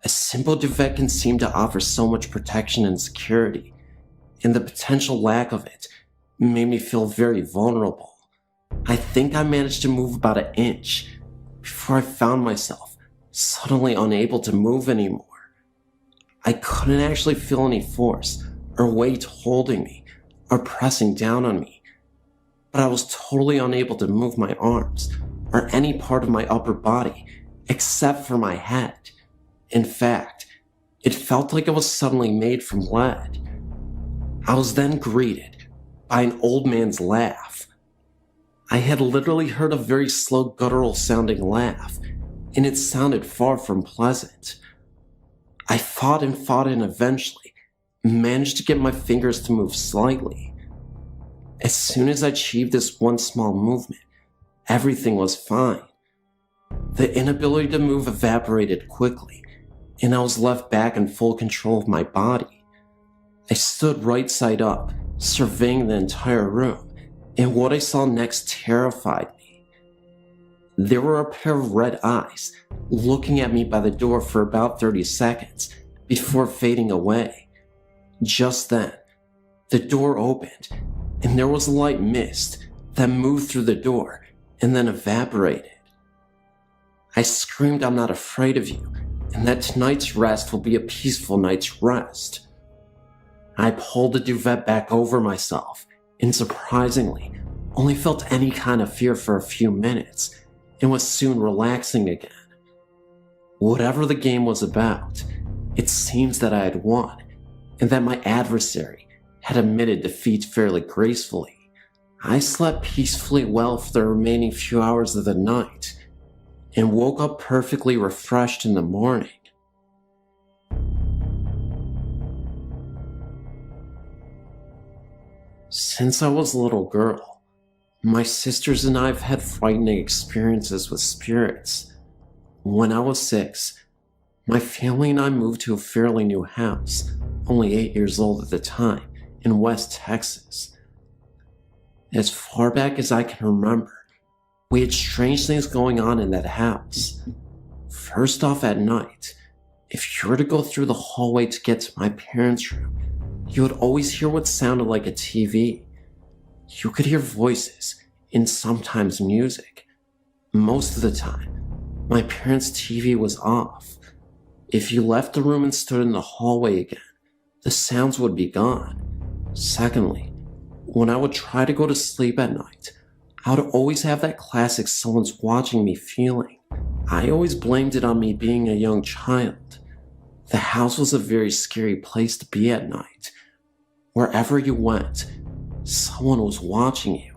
A simple duvet can seem to offer so much protection and security, and the potential lack of it made me feel very vulnerable. I think I managed to move about an inch before I found myself suddenly unable to move anymore. I couldn't actually feel any force or weight holding me or pressing down on me, but I was totally unable to move my arms or any part of my upper body except for my head. In fact, it felt like it was suddenly made from lead. I was then greeted by an old man's laugh. I had literally heard a very slow guttural sounding laugh, and it sounded far from pleasant. I fought and eventually managed to get my fingers to move slightly. As soon as I achieved this one small movement, everything was fine. The inability to move evaporated quickly, and I was left back in full control of my body. I stood right side up, surveying the entire room, and what I saw next terrified me. There were a pair of red eyes looking at me by the door for about 30 seconds before fading away. Just then, the door opened and there was a light mist that moved through the door and then evaporated. I screamed, "I'm not afraid of you, and that tonight's rest will be a peaceful night's rest." I pulled the duvet back over myself and surprisingly only felt any kind of fear for a few minutes and was soon relaxing again. Whatever the game was about, it seems that I had won and that my adversary had admitted defeat fairly gracefully. I slept peacefully well for the remaining few hours of the night and woke up perfectly refreshed in the morning. Since I was a little girl, my sisters and I have had frightening experiences with spirits. When I was 6, my family and I moved to a fairly new house, only 8 years old at the time, in West Texas. As far back as I can remember, we had strange things going on in that house. First off, at night, if you were to go through the hallway to get to my parents' room, you would always hear what sounded like a TV. You could hear voices and sometimes music. Most of the time, my parents' TV was off. If you left the room and stood in the hallway again, the sounds would be gone. Secondly, when I would try to go to sleep at night, I would always have that classic "someone's watching me" feeling. I always blamed it on me being a young child. The house was a very scary place to be at night. Wherever you went, someone was watching you.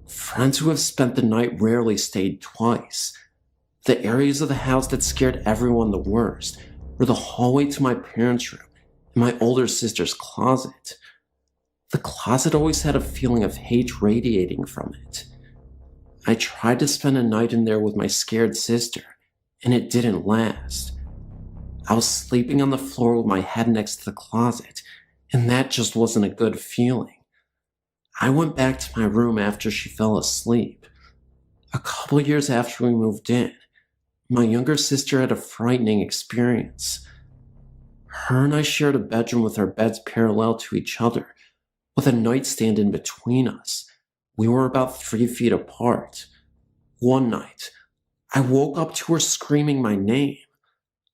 Friends who have spent the night rarely stayed twice. The areas of the house that scared everyone the worst were the hallway to my parents' room and my older sister's closet. The closet always had a feeling of hate radiating from it. I tried to spend a night in there with my scared sister, and it didn't last. I was sleeping on the floor with my head next to the closet, and that just wasn't a good feeling. I went back to my room after she fell asleep. A couple years after we moved in, my younger sister had a frightening experience. Her and I shared a bedroom with our beds parallel to each other, with a nightstand in between us. We were about 3 feet apart. One night, I woke up to her screaming my name.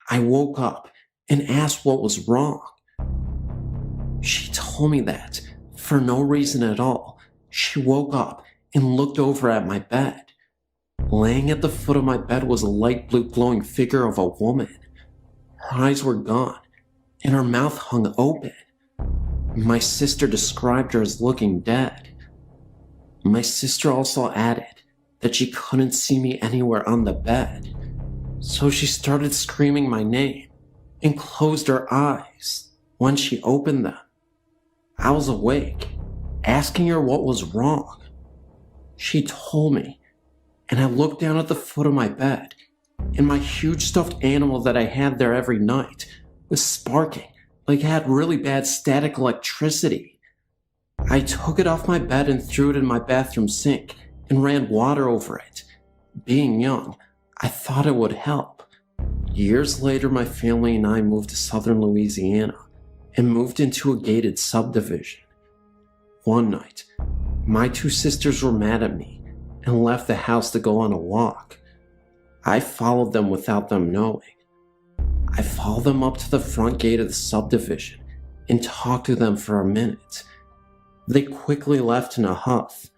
I woke up and asked what was wrong. She told me that, for no reason at all, she woke up and looked over at my bed. Laying at the foot of my bed was a light blue glowing figure of a woman. Her eyes were gone, and her mouth hung open. My sister described her as looking dead. My sister also added that she couldn't see me anywhere on the bed, so she started screaming my name and closed her eyes. When she opened them, I was awake, asking her what was wrong. She told me, and I looked down at the foot of my bed, and my huge stuffed animal that I had there every night was sparking like it had really bad static electricity. I took it off my bed and threw it in my bathroom sink and ran water over it. Being young, I thought it would help. Years later, my family and I moved to southern Louisiana and moved into a gated subdivision. One night, my 2 sisters were mad at me and left the house to go on a walk. I followed them without them knowing. I followed them up to the front gate of the subdivision and talked to them for a minute. They quickly left in a huff,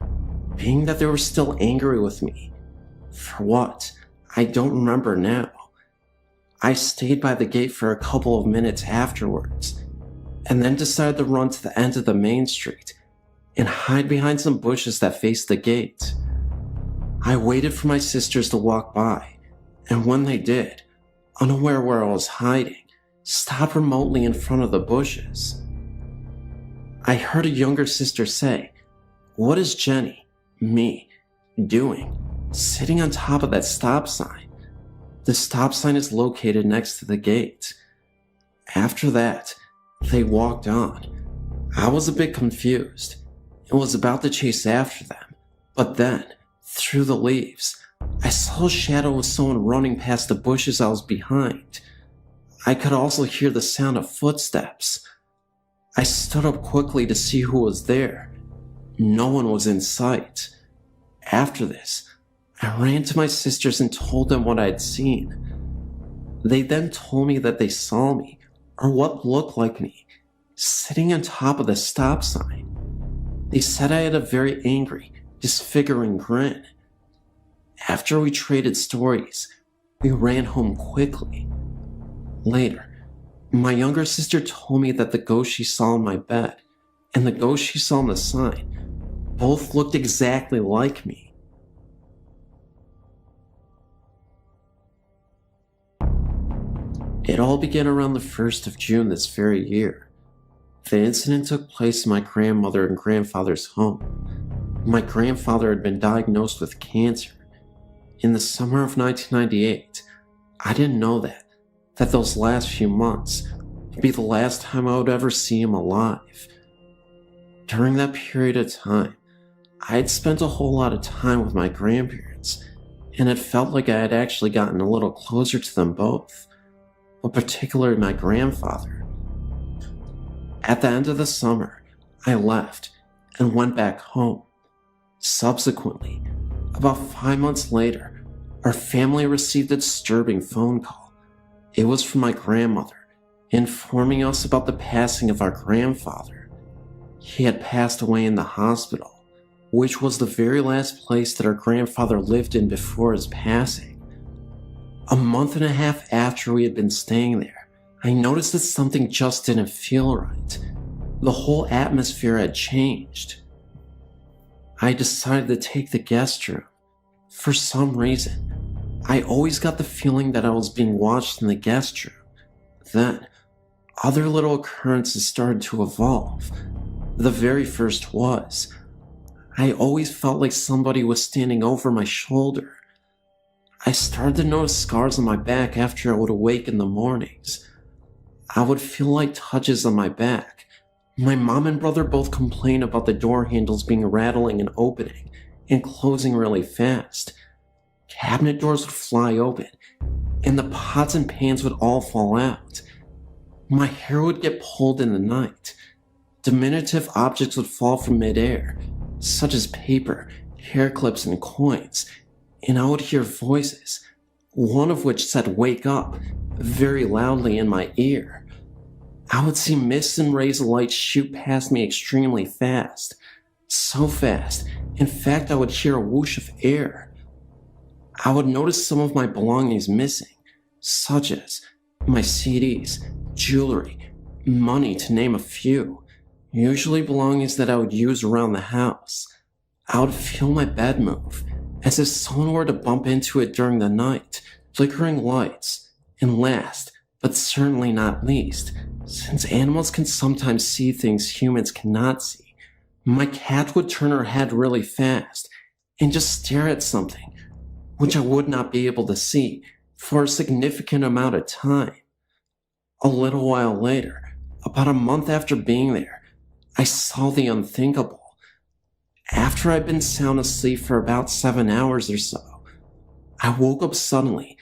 being that they were still angry with me. For what? I don't remember now. I stayed by the gate for a couple of minutes afterwards, and then decided to run to the end of the main street and hide behind some bushes that faced the gate. I waited for my sisters to walk by, and when they did, unaware where I was hiding, stopped remotely in front of the bushes. I heard a younger sister say, "What is Jenny, me, doing, sitting on top of that stop sign?" The stop sign is located next to the gate. After that, they walked on. I was a bit confused and was about to chase after them, but then, through the leaves, I saw a shadow of someone running past the bushes I was behind. I could also hear the sound of footsteps. I stood up quickly to see who was there. No one was in sight. After this, I ran to my sisters and told them what I had seen. They then told me that they saw me, or what looked like me, sitting on top of the stop sign. They said I had a very angry, disfiguring grin. After we traded stories, we ran home quickly. Later, my younger sister told me that the ghost she saw in my bed and the ghost she saw on the sign both looked exactly like me. It all began around the 1st of June this very year. The incident took place in my grandmother and grandfather's home. My grandfather had been diagnosed with cancer. In the summer of 1998, I didn't know that those last few months would be the last time I would ever see him alive. During that period of time, I had spent a whole lot of time with my grandparents, and it felt like I had actually gotten a little closer to them both, but particularly my grandfather. At the end of the summer, I left and went back home. Subsequently, about 5 months later, our family received a disturbing phone call. It was from my grandmother, informing us about the passing of our grandfather. He had passed away in the hospital, which was the very last place that our grandfather lived in before his passing. A month and a half after we had been staying there, I noticed that something just didn't feel right. The whole atmosphere had changed. I decided to take the guest room. For some reason, I always got the feeling that I was being watched in the guest room. Then, other little occurrences started to evolve. The very first was, I always felt like somebody was standing over my shoulder. I started to notice scars on my back after I would awake in the mornings. I would feel like touches on my back. My mom and brother both complained about the door handles being rattling and opening and closing really fast. Cabinet doors would fly open, and the pots and pans would all fall out. My hair would get pulled in the night. Diminutive objects would fall from midair, such as paper, hair clips, and coins, and I would hear voices, one of which said, "Wake up," very loudly in my ear. I would see mists and rays of light shoot past me extremely fast. So fast, in fact, I would hear a whoosh of air. I would notice some of my belongings missing, such as my CDs, jewelry, money, to name a few, usually belongings that I would use around the house. I would feel my bed move, as if someone were to bump into it during the night, flickering lights, and last, but certainly not least, since animals can sometimes see things humans cannot see, my cat would turn her head really fast and just stare at something, which I would not be able to see for a significant amount of time. A little while later, about a month after being there, I saw the unthinkable. After I'd been sound asleep for about 7 hours or so, I woke up suddenly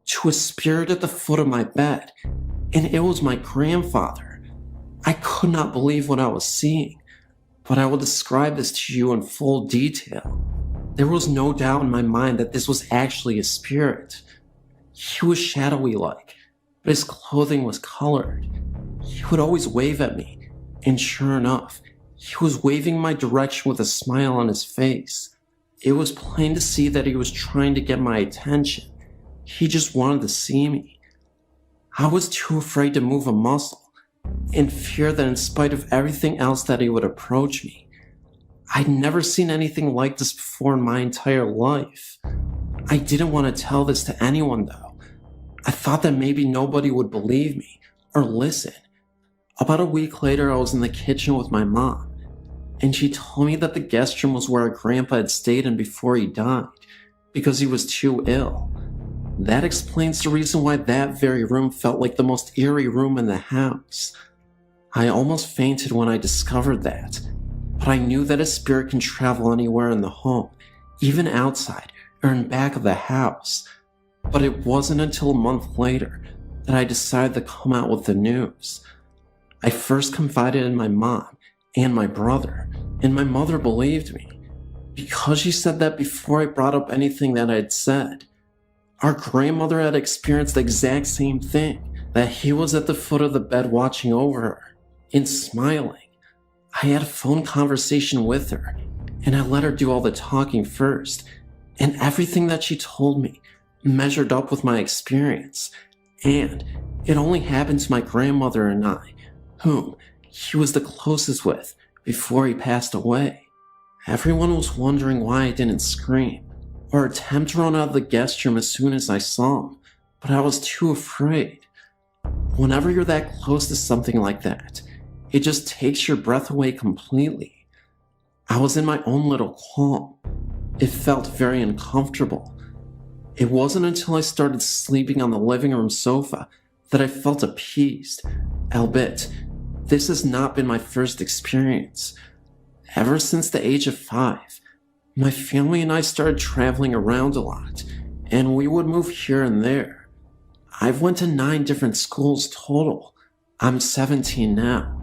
to a spirit at the foot of my bed, and it was my grandfather. I could not believe what I was seeing, but I will describe this to you in full detail. There was no doubt in my mind that this was actually a spirit. He was shadowy like, but his clothing was colored. He would always wave at me, and sure enough, he was waving my direction with a smile on his face. It was plain to see that he was trying to get my attention. He just wanted to see me. I was too afraid to move a muscle, in fear that in spite of everything else that he would approach me. I'd never seen anything like this before in my entire life. I didn't want to tell this to anyone though. I thought that maybe nobody would believe me or listen. About a week later, I was in the kitchen with my mom, and she told me that the guest room was where our grandpa had stayed in before he died, because he was too ill. That explains the reason why that very room felt like the most eerie room in the house. I almost fainted when I discovered that, but I knew that a spirit can travel anywhere in the home, even outside, or in back of the house, but it wasn't until a month later that I decided to come out with the news. I first confided in my mom and my brother, and my mother believed me, because she said that before I brought up anything that I'd said. Our grandmother had experienced the exact same thing, that he was at the foot of the bed watching over her and smiling. I had a phone conversation with her, and I let her do all the talking first, and everything that she told me measured up with my experience, and it only happened to my grandmother and I, whom he was the closest with before he passed away. Everyone was wondering why I didn't scream or attempt to run out of the guest room as soon as I saw him, but I was too afraid. Whenever you're that close to something like that, it just takes your breath away completely. I was in my own little calm. It felt very uncomfortable. It wasn't until I started sleeping on the living room sofa that I felt appeased, albeit this has not been my first experience. Ever since the age of 5, my family and I started traveling around a lot, and we would move here and there. I've went to 9 different schools total. I'm 17 now.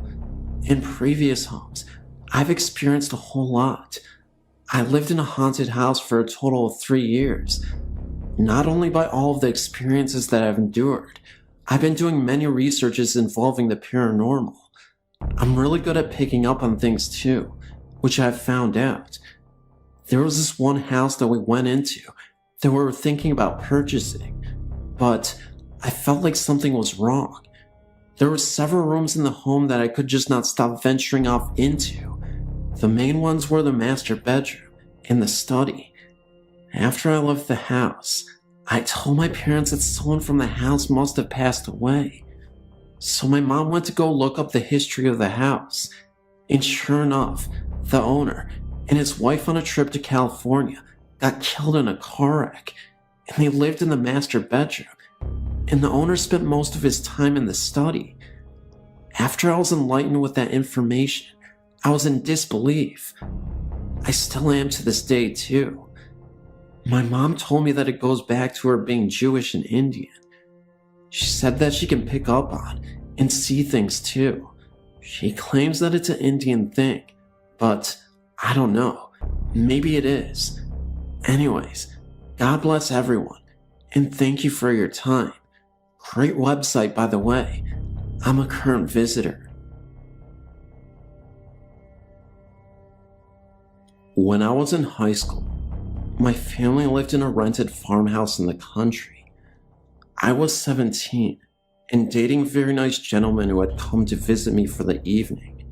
In previous homes, I've experienced a whole lot. I lived in a haunted house for a total of 3 years. Not only by all of the experiences that I've endured, I've been doing many researches involving the paranormal. I'm really good at picking up on things too, which I've found out. There was this one house that we went into that we were thinking about purchasing, but I felt like something was wrong. There were several rooms in the home that I could just not stop venturing off into. The main ones were the master bedroom and the study. After I left the house, I told my parents that someone from the house must have passed away. So my mom went to go look up the history of the house, and sure enough, the owner and his wife on a trip to California got killed in a car wreck, and they lived in the master bedroom, and the owner spent most of his time in the study. After I was enlightened with that information, I was in disbelief. I still am to this day too. My mom told me that it goes back to her being Jewish and Indian. She said that she can pick up on and see things too. She claims that it's an Indian thing, but I don't know. Maybe it is. Anyways, God bless everyone, and thank you for your time. Great website, by the way. I'm a current visitor. When I was in high school, my family lived in a rented farmhouse in the country. I was 17 and dating a very nice gentleman who had come to visit me for the evening.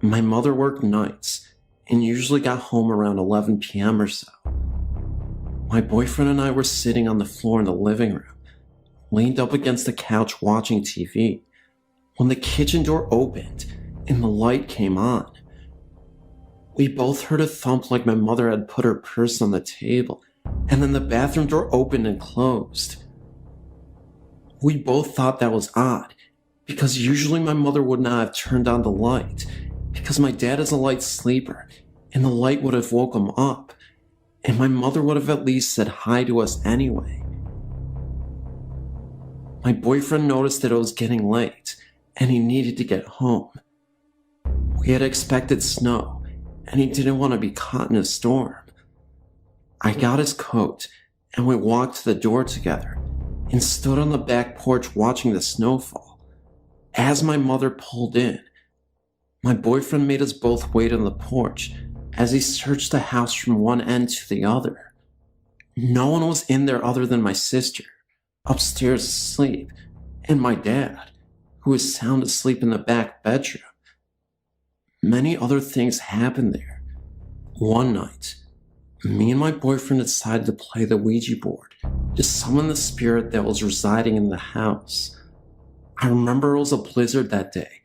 My mother worked nights and usually got home around 11 p.m. or so. My boyfriend and I were sitting on the floor in the living room, leaned up against the couch watching TV, when the kitchen door opened and the light came on. We both heard a thump like my mother had put her purse on the table, and then the bathroom door opened and closed. We both thought that was odd, because usually my mother would not have turned on the light, because my dad is a light sleeper, and the light would have woke him up, and my mother would have at least said hi to us anyway. My boyfriend noticed that it was getting late, and he needed to get home. We had expected snow, and he didn't want to be caught in a storm. I got his coat, and we walked to the door together, and stood on the back porch watching the snowfall. As my mother pulled in, my boyfriend made us both wait on the porch as he searched the house from one end to the other. No one was in there other than my sister, upstairs asleep, and my dad, who was sound asleep in the back bedroom. Many other things happened there. One night, me and my boyfriend decided to play the Ouija board to summon the spirit that was residing in the house. I remember it was a blizzard that day,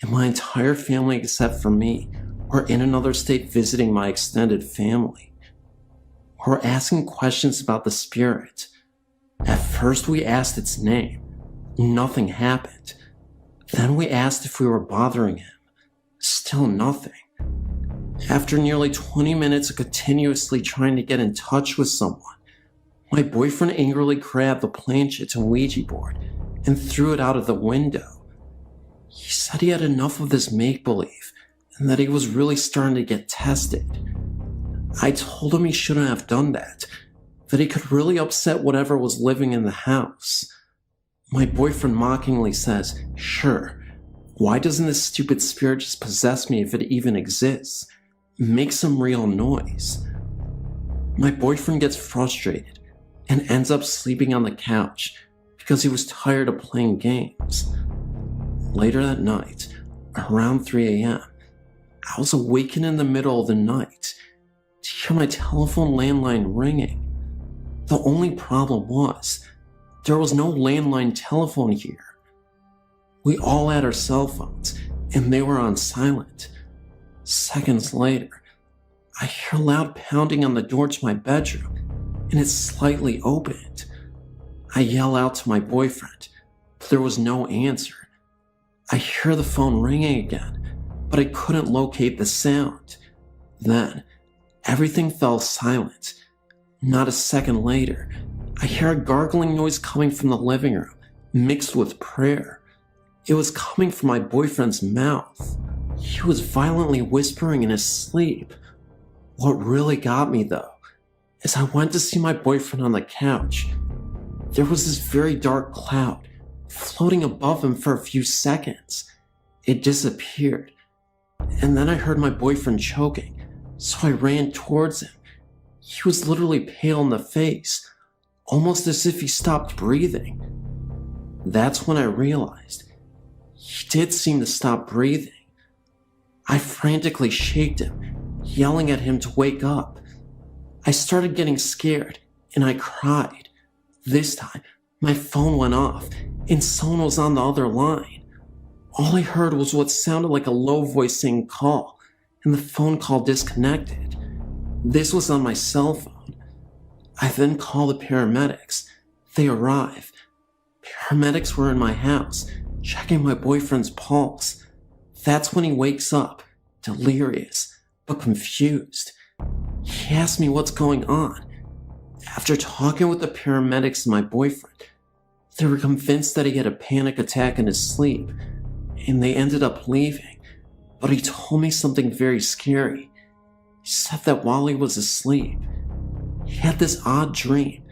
and my entire family except for me were in another state visiting my extended family. We were asking questions about the spirit. At first we asked its name. Nothing happened. Then we asked if we were bothering him. Still nothing. After nearly 20 minutes of continuously trying to get in touch with someone, my boyfriend angrily grabbed the planchette and Ouija board and threw it out of the window. He said he had enough of this make-believe and that he was really starting to get tested. I told him he shouldn't have done that he could really upset whatever was living in the house. My boyfriend mockingly says, "Sure, why doesn't this stupid spirit just possess me if it even exists? Make some real noise." My boyfriend gets frustrated and ends up sleeping on the couch because he was tired of playing games. Later that night, around 3 a.m., I was awakened in the middle of the night to hear my telephone landline ringing. The only problem was, there was no landline telephone here. We all had our cell phones, and they were on silent. Seconds later, I hear loud pounding on the door to my bedroom, and it's slightly opened. I yell out to my boyfriend, but there was no answer. I hear the phone ringing again, but I couldn't locate the sound. Then, everything fell silent. Not a second later, I hear a gargling noise coming from the living room, mixed with prayer. It was coming from my boyfriend's mouth. He was violently whispering in his sleep. What really got me, though, is I went to see my boyfriend on the couch. There was this very dark cloud floating above him for a few seconds. It disappeared, and then I heard my boyfriend choking, so I ran towards him. He was literally pale in the face, almost as if he stopped breathing. That's when I realized he did seem to stop breathing. I frantically shaked him, yelling at him to wake up. I started getting scared, and I cried. This time, my phone went off, and someone was on the other line. All I heard was what sounded like a low voice saying "call," and the phone call disconnected. This was on my cell phone. I then called the paramedics. They arrived. Paramedics were in my house, checking my boyfriend's pulse. That's when he wakes up, delirious, but confused. He asked me what's going on. After talking with the paramedics and my boyfriend, they were convinced that he had a panic attack in his sleep, and they ended up leaving. But he told me something very scary. He said that while he was asleep, he had this odd dream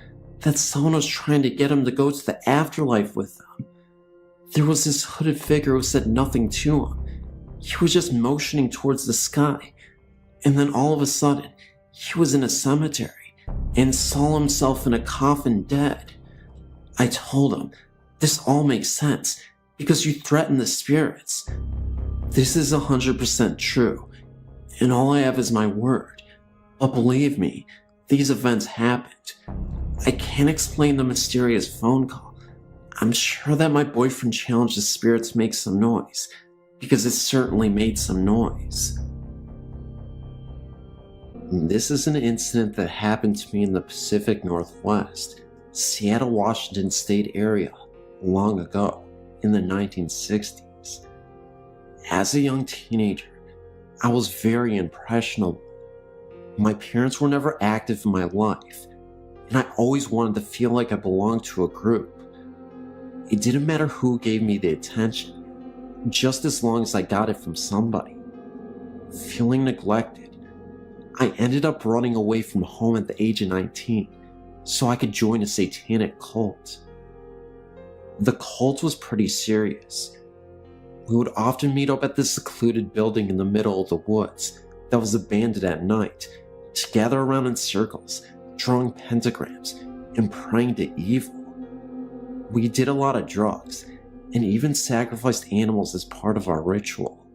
that someone was trying to get him to go to the afterlife with them. There was this hooded figure who said nothing to him. He was just motioning towards the sky, and then all of a sudden, he was in a cemetery and saw himself in a coffin dead. I told him, "This all makes sense because you threaten the spirits." This is 100% true, and all I have is my word. But believe me, these events happened. I can't explain the mysterious phone call. I'm sure that my boyfriend challenged the spirit to make some noise, because it certainly made some noise. This is an incident that happened to me in the Pacific Northwest, Seattle, Washington state area, long ago, in the 1960s. As a young teenager, I was very impressionable. My parents were never active in my life, and I always wanted to feel like I belonged to a group. It didn't matter who gave me the attention, just as long as I got it from somebody. Feeling neglected, I ended up running away from home at the age of 19 so I could join a satanic cult. The cult was pretty serious. We would often meet up at this secluded building in the middle of the woods that was abandoned at night to gather around in circles, drawing pentagrams and praying to evil. We did a lot of drugs and even sacrificed animals as part of our ritual.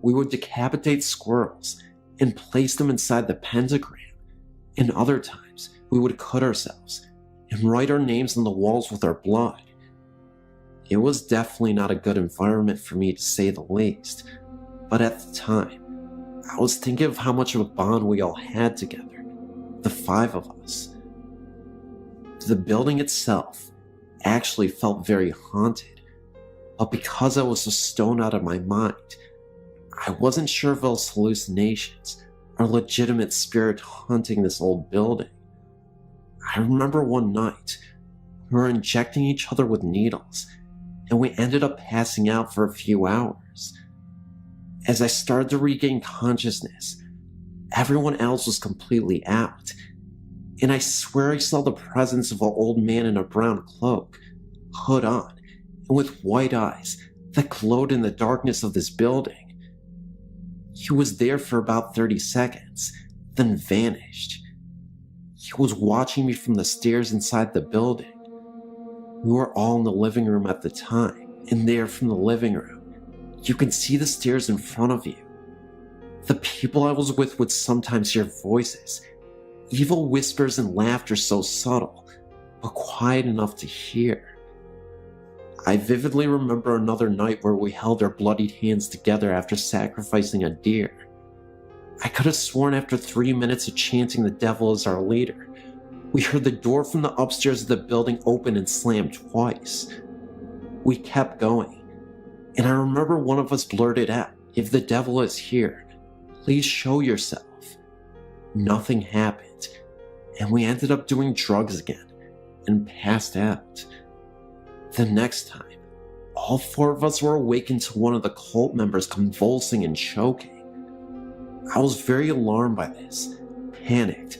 We would decapitate squirrels and place them inside the pentagram, and other times we would cut ourselves and write our names on the walls with our blood. It was definitely not a good environment for me, to say the least, but at the time, I was thinking of how much of a bond we all had together, the 5 of us. The building itself actually felt very haunted, but because I was so stoned out of my mind, I wasn't sure if it was hallucinations a legitimate spirit haunting this old building. I remember one night, we were injecting each other with needles, and we ended up passing out for a few hours. As I started to regain consciousness, everyone else was completely out, and I swear I saw the presence of an old man in a brown cloak, hood on, and with white eyes that glowed in the darkness of this building. He was there for about 30 seconds, then vanished. He was watching me from the stairs inside the building. We were all in the living room at the time, and there from the living room, you can see the stairs in front of you. The people I was with would sometimes hear voices, evil whispers and laughter so subtle, but quiet enough to hear. I vividly remember another night where we held our bloodied hands together after sacrificing a deer. I could have sworn after 3 minutes of chanting the devil as our leader, we heard the door from the upstairs of the building open and slam twice. We kept going, and I remember one of us blurted out, "If the devil is here, please show yourself." Nothing happened, and we ended up doing drugs again and passed out. The next time, all 4 of us were awakened to one of the cult members convulsing and choking. I was very alarmed by this, panicked,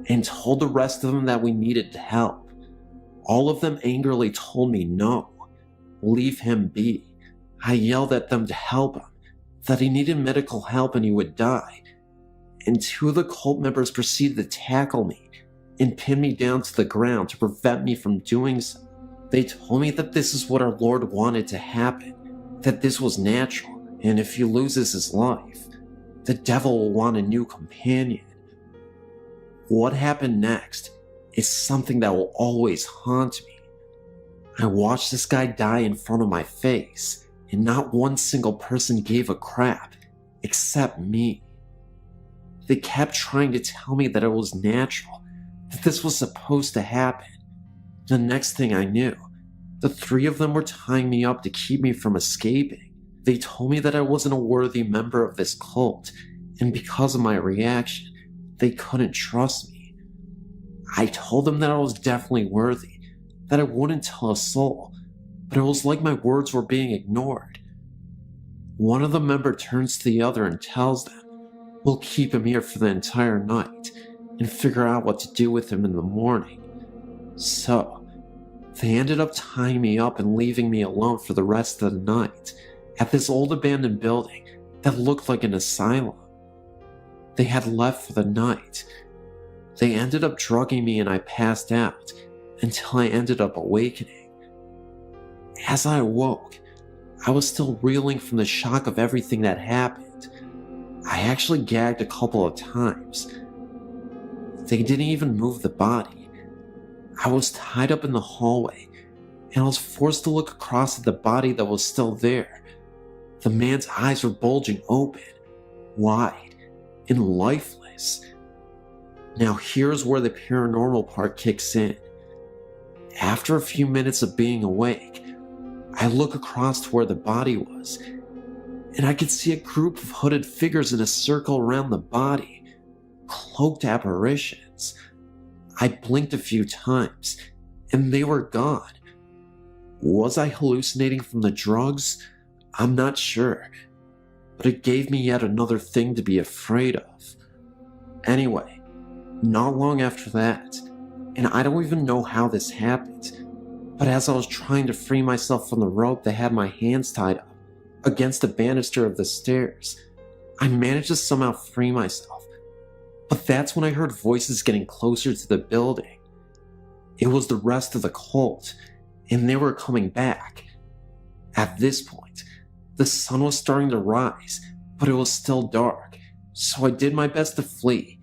and told the rest of them that we needed help. All of them angrily told me no, leave him be. I yelled at them to help him, that he needed medical help and he would die. And 2 of the cult members proceeded to tackle me and pin me down to the ground to prevent me from doing so. They told me that this is what our Lord wanted to happen, that this was natural, and if he loses his life, the devil will want a new companion. What happened next is something that will always haunt me. I watched this guy die in front of my face, and not one single person gave a crap, except me. They kept trying to tell me that it was natural, that this was supposed to happen. The next thing I knew, the 3 of them were tying me up to keep me from escaping. They told me that I wasn't a worthy member of this cult, and because of my reaction, they couldn't trust me. I told them that I was definitely worthy, that I wouldn't tell a soul, but it was like my words were being ignored. One of the members turns to the other and tells them, "We'll keep him here for the entire night and figure out what to do with him in the morning." So, they ended up tying me up and leaving me alone for the rest of the night at this old abandoned building that looked like an asylum. They had left for the night. They ended up drugging me and I passed out until I ended up awakening. As I awoke, I was still reeling from the shock of everything that happened. I actually gagged a couple of times. They didn't even move the body. I was tied up in the hallway, and I was forced to look across at the body that was still there. The man's eyes were bulging open, wide, and lifeless. Now here's where the paranormal part kicks in. After a few minutes of being awake, I look across to where the body was, and I could see a group of hooded figures in a circle around the body, cloaked apparitions. I blinked a few times, and they were gone. Was I hallucinating from the drugs? I'm not sure, but it gave me yet another thing to be afraid of. Anyway, not long after that, and I don't even know how this happened, but as I was trying to free myself from the rope that had my hands tied up against the banister of the stairs, I managed to somehow free myself. But that's when I heard voices getting closer to the building. It was the rest of the cult, and they were coming back. At this point, the sun was starting to rise, but it was still dark, so I did my best to flee,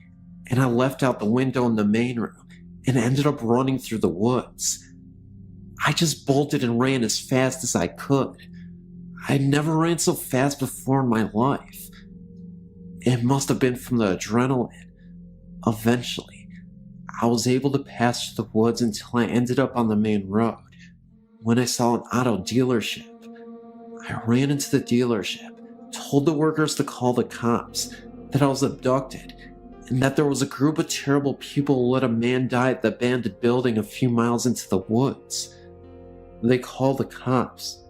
and I left out the window in the main room and ended up running through the woods. I just bolted and ran as fast as I could. I'd never ran so fast before in my life. It must have been from the adrenaline. Eventually, I was able to pass through the woods until I ended up on the main road. When I saw an auto dealership, I ran into the dealership, told the workers to call the cops, that I was abducted, and that there was a group of terrible people who let a man die at the abandoned building a few miles into the woods. They called the cops,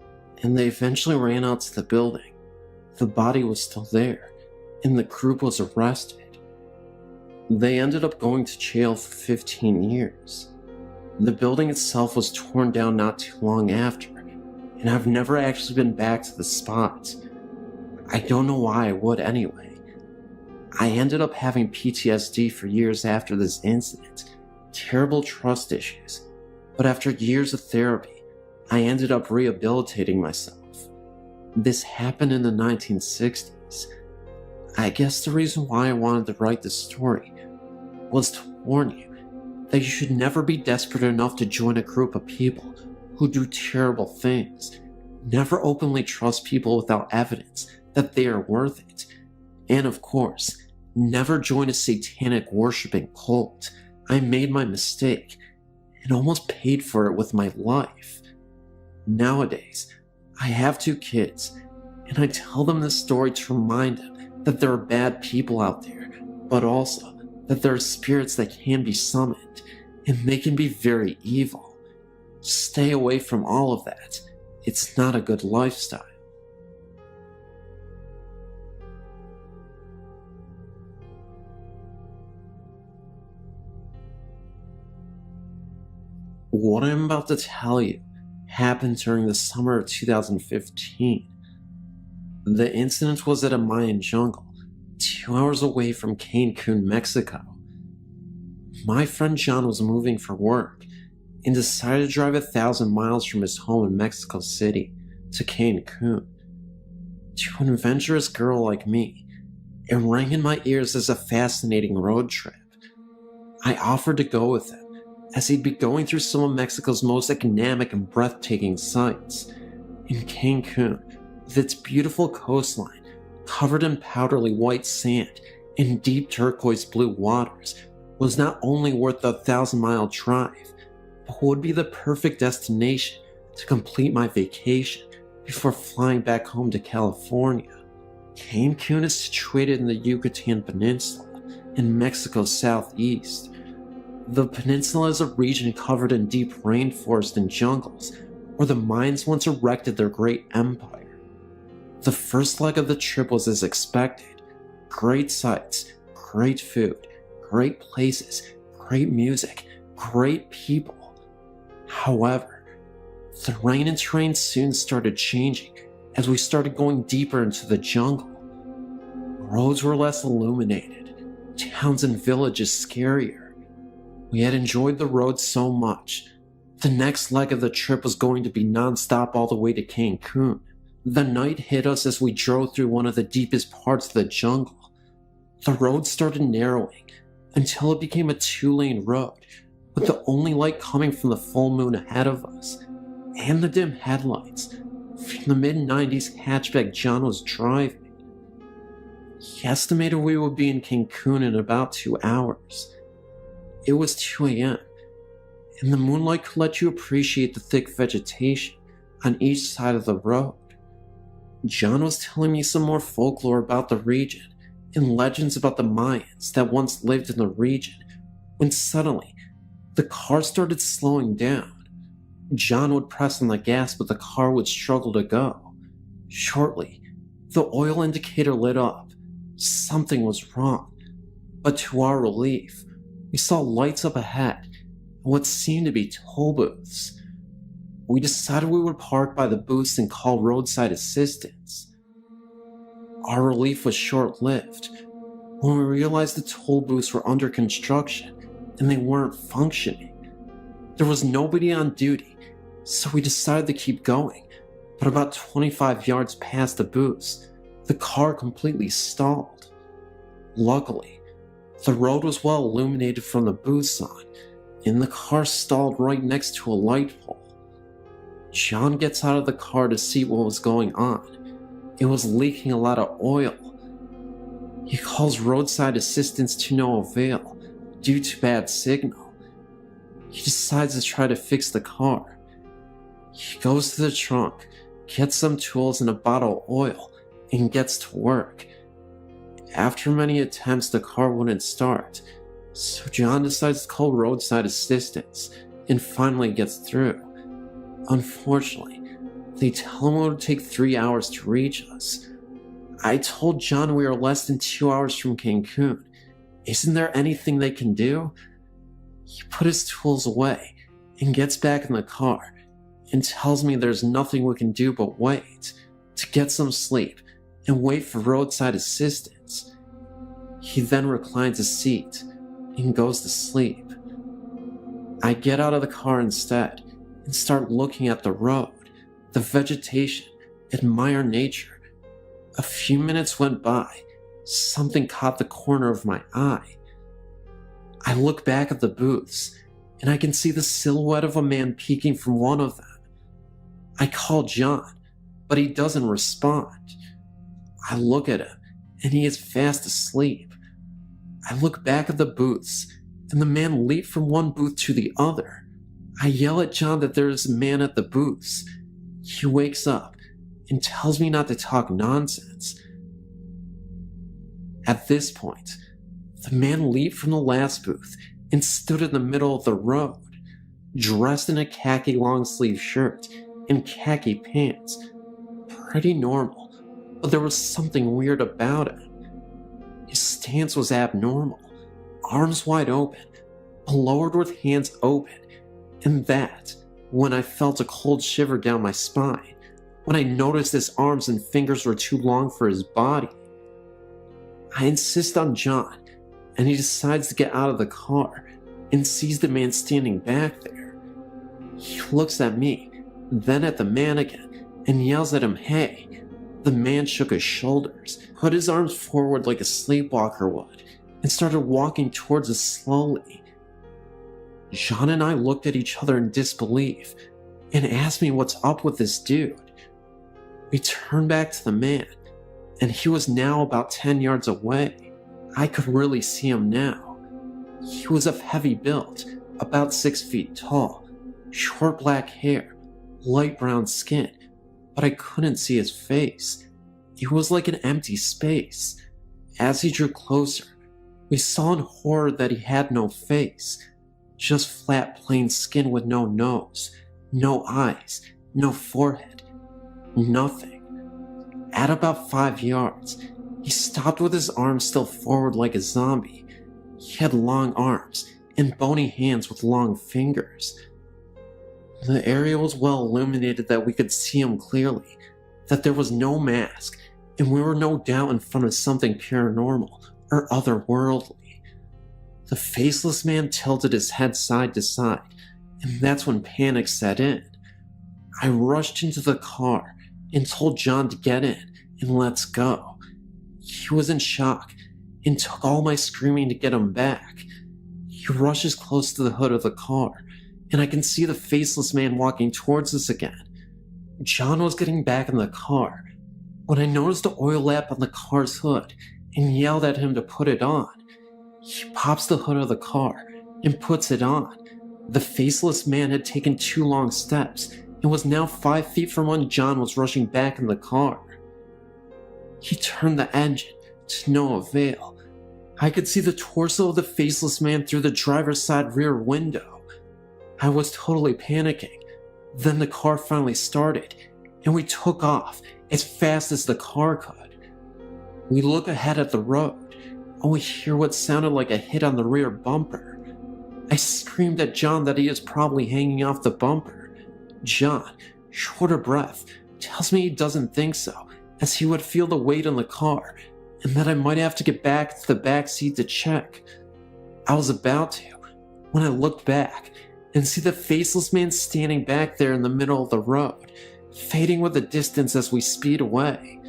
and they eventually ran out to the building. The body was still there, and the group was arrested. They ended up going to jail for 15 years. The building itself was torn down not too long after, and I've never actually been back to the spot. I don't know why I would anyway. I ended up having PTSD for years after this incident, terrible trust issues, but after years of therapy, I ended up rehabilitating myself. This happened in the 1960s. I guess the reason why I wanted to write this story was to warn you that you should never be desperate enough to join a group of people who do terrible things. Never openly trust people without evidence that they are worth it. And of course, never join a satanic worshipping cult. I made my mistake and almost paid for it with my life. Nowadays, I have 2 kids, and I tell them this story to remind them that there are bad people out there, but also that there are spirits that can be summoned, and they can be very evil. Stay away from all of that. It's not a good lifestyle. What I'm about to tell you happened during the summer of 2015. The incident was at a Mayan jungle, 2 hours away from Cancun, Mexico. My friend John was moving for work and decided to drive 1,000 miles from his home in Mexico City to Cancun. To an adventurous girl like me, it rang in my ears as a fascinating road trip. I offered to go with him, as he'd be going through some of Mexico's most economic and breathtaking sights. In Cancun, with its beautiful coastline, covered in powdery white sand and deep turquoise blue waters, was not only worth the 1,000-mile drive, but would be the perfect destination to complete my vacation before flying back home to California. Cancun is situated in the Yucatan Peninsula in Mexico's southeast. The peninsula is a region covered in deep rainforest and jungles, where the Mayans once erected their great empire. The first leg of the trip was as expected. Great sights, great food, great places, great music, great people. However, the rain and terrain soon started changing as we started going deeper into the jungle. Roads were less illuminated, towns and villages scarier. We had enjoyed the road so much. The next leg of the trip was going to be non-stop all the way to Cancun. The night hit us as we drove through one of the deepest parts of the jungle. The road started narrowing until it became a 2-lane road, with the only light coming from the full moon ahead of us, and the dim headlights from the mid-90s hatchback John was driving. He estimated we would be in Cancun in about 2 hours. It was 2 a.m., and the moonlight could let you appreciate the thick vegetation on each side of the road. John was telling me some more folklore about the region and legends about the Mayans that once lived in the region, when suddenly, the car started slowing down. John would press on the gas, but the car would struggle to go. Shortly, the oil indicator lit up. Something was wrong, but to our relief, we saw lights up ahead and what seemed to be toll booths. We decided we would park by the booths and call roadside assistance. Our relief was short-lived when we realized the toll booths were under construction and they weren't functioning. There was nobody on duty, so we decided to keep going, but about 25 yards past the booths, the car completely stalled. Luckily, the road was well illuminated from the booths on, and the car stalled right next to a light pole. John gets out of the car to see what was going on. It was leaking a lot of oil. He calls roadside assistance to no avail due to bad signal. He decides to try to fix the car. He goes to the trunk, gets some tools and a bottle of oil, and gets to work. After many attempts, the car wouldn't start, so John decides to call roadside assistance and finally gets through. Unfortunately, they tell him it would take 3 hours to reach us. I told John we are less than 2 hours from Cancun. Isn't there anything they can do? He put his tools away and gets back in the car and tells me there's nothing we can do but wait, to get some sleep and wait for roadside assistance. He then reclines his seat and goes to sleep. I get out of the car instead and start looking at the road, the vegetation, admire nature. A few minutes went by. Something caught the corner of my eye. I look back at the booths and I can see the silhouette of a man peeking from one of them. I call John, but he doesn't respond. I look at him and he is fast asleep. I look back at the booths and the man leaped from one booth to the other. I yell at John that there is a man at the booths. He wakes up and tells me not to talk nonsense. At this point, the man leaped from the last booth and stood in the middle of the road, dressed in a khaki long-sleeve shirt and khaki pants. Pretty normal, but there was something weird about him. His stance was abnormal, arms wide open, but lowered with hands open, and that, when I felt a cold shiver down my spine, when I noticed his arms and fingers were too long for his body. I insist on John, and he decides to get out of the car and sees the man standing back there. He looks at me, then at the man again, and yells at him, "Hey." The man shook his shoulders, put his arms forward like a sleepwalker would, and started walking towards us slowly. John and I looked at each other in disbelief and asked me what's up with this dude. We turned back to the man, and he was now about 10 yards away. I could really see him now. He was of heavy build, about 6 feet tall, short black hair, light brown skin, but I couldn't see his face. It was like an empty space. As he drew closer, we saw in horror that he had no face, just flat plain skin with no nose, no eyes, no forehead, nothing. At about 5 yards, he stopped with his arms still forward like a zombie. He had long arms and bony hands with long fingers. The area was well illuminated that we could see him clearly, that there was no mask, and we were no doubt in front of something paranormal or otherworldly. The faceless man tilted his head side to side, and that's when panic set in. I rushed into the car and told John to get in and let's go. He was in shock and took all my screaming to get him back. He rushes close to the hood of the car, and I can see the faceless man walking towards us again. John was getting back in the car when I noticed the oil lamp on the car's hood and yelled at him to put it on. He pops the hood of the car and puts it on. The faceless man had taken 2 long steps and was now 5 feet from when John was rushing back in the car. He turned the engine to no avail. I could see the torso of the faceless man through the driver's side rear window. I was totally panicking. Then the car finally started, and we took off as fast as the car could. We look ahead at the road, and we hear what sounded like a hit on the rear bumper. I screamed at John that he is probably hanging off the bumper. John, short of breath, tells me he doesn't think so, as he would feel the weight on the car, and that I might have to get back to the back seat to check. I was about to, when I looked back and see the faceless man standing back there in the middle of the road, fading with the distance as we speed away.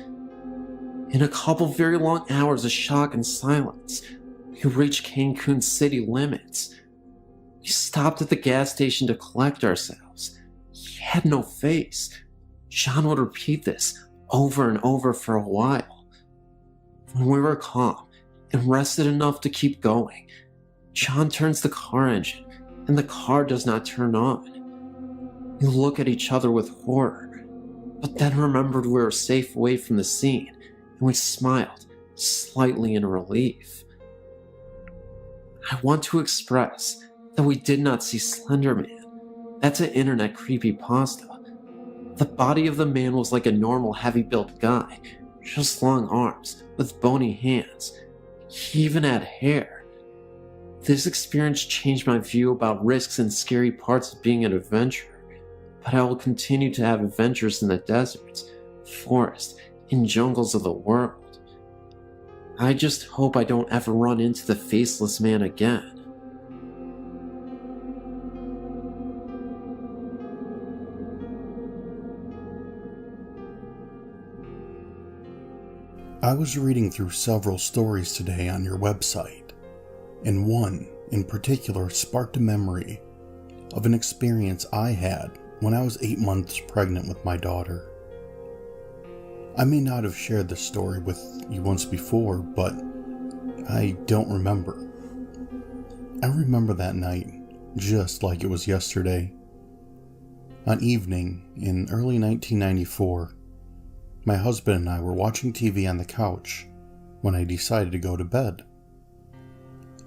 In a couple very long hours of shock and silence, we reached Cancun city limits. We stopped at the gas station to collect ourselves. He had no face. John would repeat this over and over for a while. When we were calm and rested enough to keep going, John turns the car engine and the car does not turn on. We look at each other with horror, but then remembered we were safe away from the scene, and we smiled, slightly in relief. I want to express that we did not see Slender Man. That's an internet creepypasta. The body of the man was like a normal heavy-built guy, just long arms with bony hands. He even had hair. This experience changed my view about risks and scary parts of being an adventurer, but I will continue to have adventures in the deserts, forests, and jungles of the world. I just hope I don't ever run into the faceless man again. I was reading through several stories today on your website, and one in particular sparked a memory of an experience I had when I was 8 months pregnant with my daughter. I may not have shared this story with you once before, but I don't remember. I remember that night just like it was yesterday. An evening in early 1994, my husband and I were watching TV on the couch when I decided to go to bed.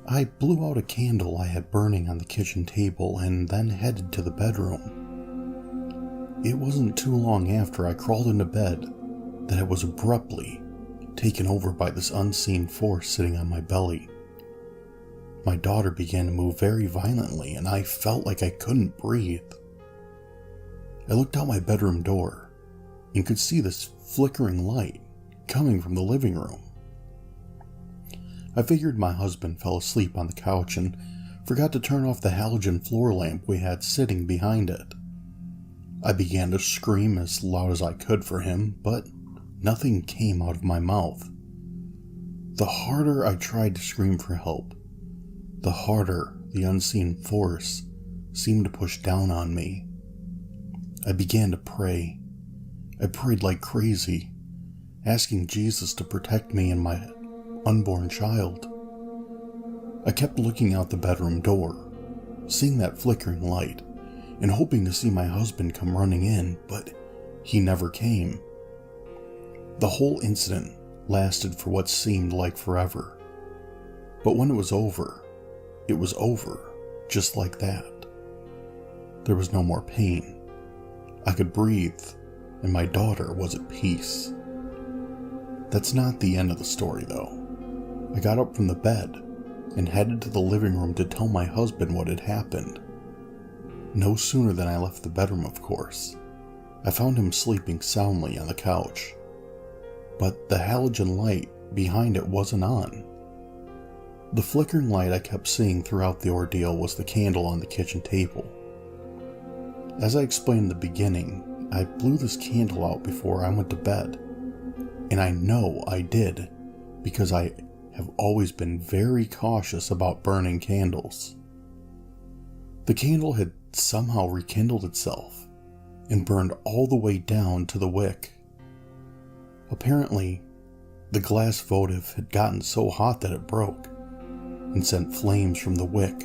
I blew out a candle I had burning on the kitchen table and then headed to the bedroom. It wasn't too long after I crawled into bed that I was abruptly taken over by this unseen force sitting on my belly. My daughter began to move very violently and I felt like I couldn't breathe. I looked out my bedroom door and could see this flickering light coming from the living room. I figured my husband fell asleep on the couch and forgot to turn off the halogen floor lamp we had sitting behind it. I began to scream as loud as I could for him, but nothing came out of my mouth. The harder I tried to scream for help, the harder the unseen force seemed to push down on me. I began to pray. I prayed like crazy, asking Jesus to protect me and my unborn child. I kept looking out the bedroom door, seeing that flickering light, and hoping to see my husband come running in, but he never came. The whole incident lasted for what seemed like forever. But when it was over just like that. There was no more pain. I could breathe, and my daughter was at peace. That's not the end of the story, though. I got up from the bed and headed to the living room to tell my husband what had happened. No sooner than I left the bedroom, of course, I found him sleeping soundly on the couch. But the halogen light behind it wasn't on. The flickering light I kept seeing throughout the ordeal was the candle on the kitchen table. As I explained in the beginning, I blew this candle out before I went to bed. And I know I did, because I have always been very cautious about burning candles. The candle had somehow rekindled itself and burned all the way down to the wick. Apparently, the glass votive had gotten so hot that it broke and sent flames from the wick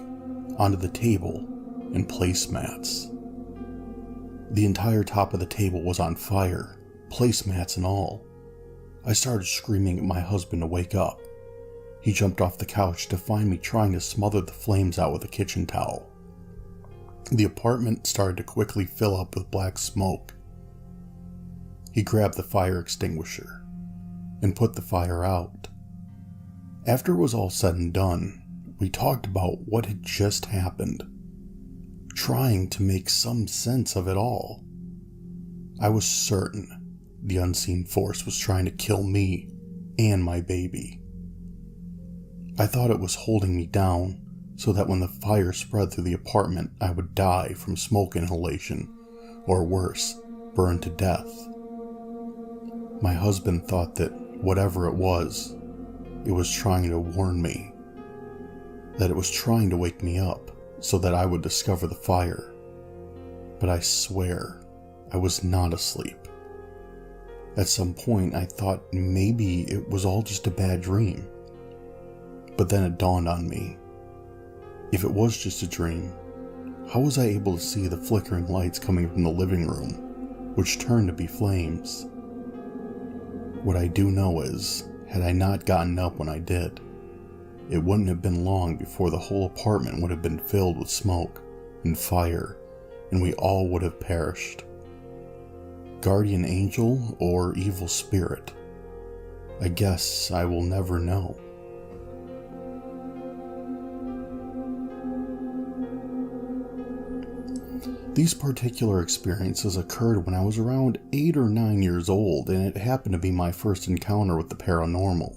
onto the table and placemats. The entire top of the table was on fire, placemats and all. I started screaming at my husband to wake up. He jumped off the couch to find me trying to smother the flames out with a kitchen towel. The apartment started to quickly fill up with black smoke. He grabbed the fire extinguisher and put the fire out. After it was all said and done, we talked about what had just happened, trying to make some sense of it all. I was certain the unseen force was trying to kill me and my baby. I thought it was holding me down so that when the fire spread through the apartment, I would die from smoke inhalation, or worse, burn to death. My husband thought that whatever it was trying to warn me, that it was trying to wake me up so that I would discover the fire. But I swear, I was not asleep. At some point, I thought maybe it was all just a bad dream. But then it dawned on me. If it was just a dream, how was I able to see the flickering lights coming from the living room, which turned to be flames? What I do know is, had I not gotten up when I did, it wouldn't have been long before the whole apartment would have been filled with smoke and fire, and we all would have perished. Guardian angel or evil spirit? I guess I will never know. These particular experiences occurred when I was around 8 or 9 years old, and it happened to be my first encounter with the paranormal.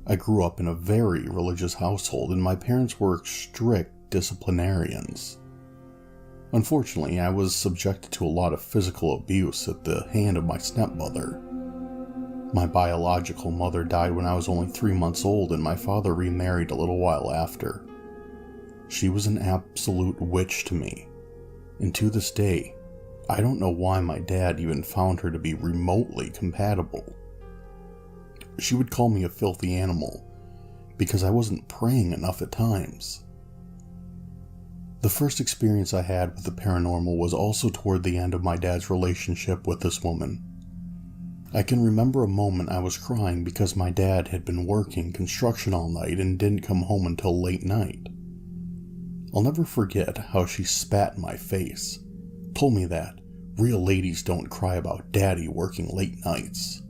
I grew up in a very religious household, and my parents were strict disciplinarians. Unfortunately, I was subjected to a lot of physical abuse at the hand of my stepmother. My biological mother died when I was only 3 months old, and my father remarried a little while after. She was an absolute witch to me, and to this day, I don't know why my dad even found her to be remotely compatible. She would call me a filthy animal because I wasn't praying enough at times. The first experience I had with the paranormal was also toward the end of my dad's relationship with this woman. I can remember a moment I was crying because my dad had been working construction all night and didn't come home until late night. I'll never forget how she spat in my face, told me that real ladies don't cry about daddy working late nights.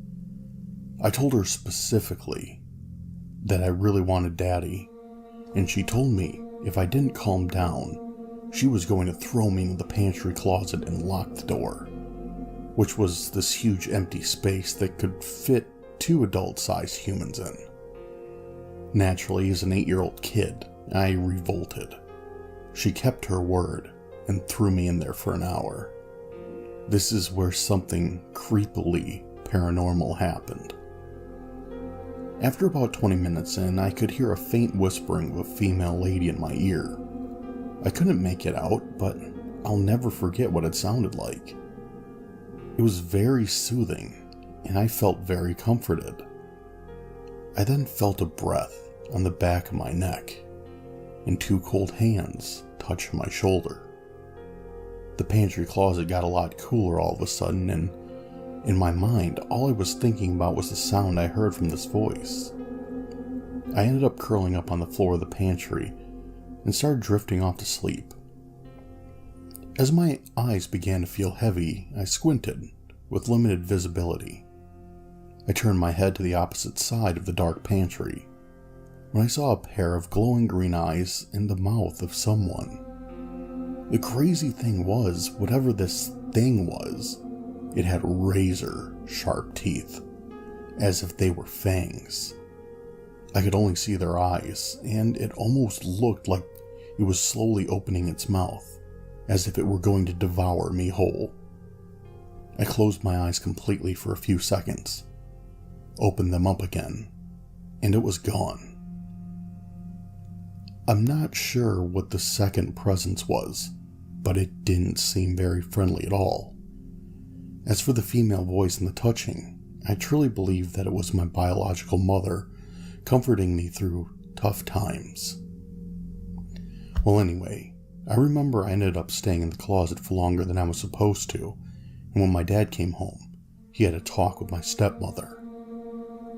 I told her specifically that I really wanted daddy, and she told me if I didn't calm down, she was going to throw me into the pantry closet and lock the door, which was this huge empty space that could fit 2 adult-sized humans in. Naturally, as an 8-year-old kid, I revolted. She kept her word and threw me in there for an hour. This is where something creepily paranormal happened. After about 20 minutes in, I could hear a faint whispering of a female lady in my ear. I couldn't make it out, but I'll never forget what it sounded like. It was very soothing, and I felt very comforted. I then felt a breath on the back of my neck, and 2 cold hands touched my shoulder. The pantry closet got a lot cooler all of a sudden, and in my mind, all I was thinking about was the sound I heard from this voice. I ended up curling up on the floor of the pantry and started drifting off to sleep. As my eyes began to feel heavy, I squinted with limited visibility. I turned my head to the opposite side of the dark pantry when I saw a pair of glowing green eyes in the mouth of someone. The crazy thing was, whatever this thing was, it had razor-sharp teeth, as if they were fangs. I could only see their eyes, and it almost looked like it was slowly opening its mouth, as if it were going to devour me whole. I closed my eyes completely for a few seconds, opened them up again, and it was gone. I'm not sure what the second presence was, but it didn't seem very friendly at all. As for the female voice and the touching, I truly believe that it was my biological mother comforting me through tough times. Well, anyway, I remember I ended up staying in the closet for longer than I was supposed to, and when my dad came home, he had a talk with my stepmother.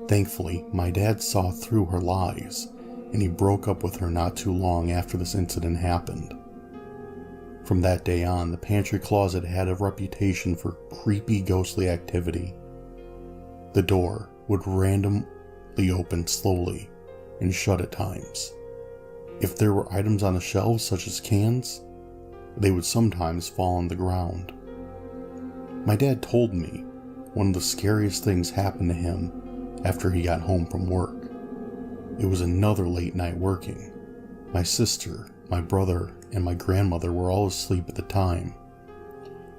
Thankfully, my dad saw through her lies, and he broke up with her not too long after this incident happened. From that day on, the pantry closet had a reputation for creepy, ghostly activity. The door would randomly open slowly and shut at times. If there were items on the shelves, such as cans, they would sometimes fall on the ground. My dad told me one of the scariest things happened to him after he got home from work. It was another late night working. My sister, my brother, and my grandmother were all asleep at the time.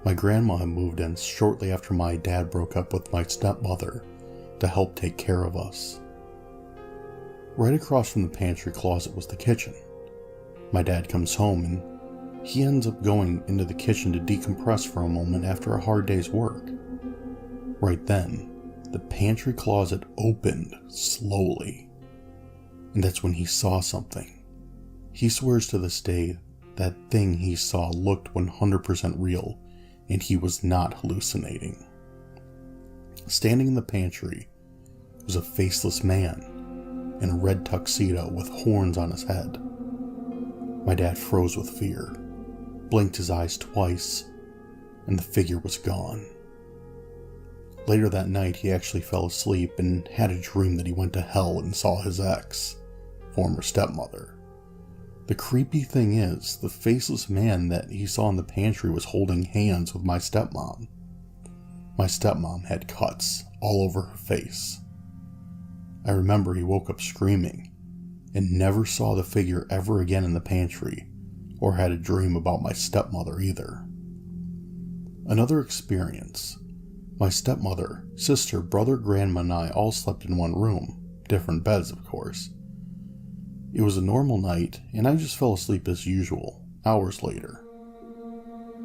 My grandma had moved in shortly after my dad broke up with my stepmother to help take care of us. Right across from the pantry closet was the kitchen. My dad comes home and he ends up going into the kitchen to decompress for a moment after a hard day's work. Right then, the pantry closet opened slowly, and that's when he saw something. He swears to this day that thing he saw looked 100% real, and he was not hallucinating. Standing in the pantry, was a faceless man in a red tuxedo with horns on his head. My dad froze with fear, blinked his eyes twice, and the figure was gone. Later that night, he actually fell asleep and had a dream that he went to hell and saw his ex, former stepmother. The creepy thing is, the faceless man that he saw in the pantry was holding hands with my stepmom. My stepmom had cuts all over her face. I remember he woke up screaming and never saw the figure ever again in the pantry or had a dream about my stepmother either. Another experience. My stepmother, sister, brother, grandma, and I all slept in one room, different beds of course. It was a normal night and I just fell asleep as usual, hours later.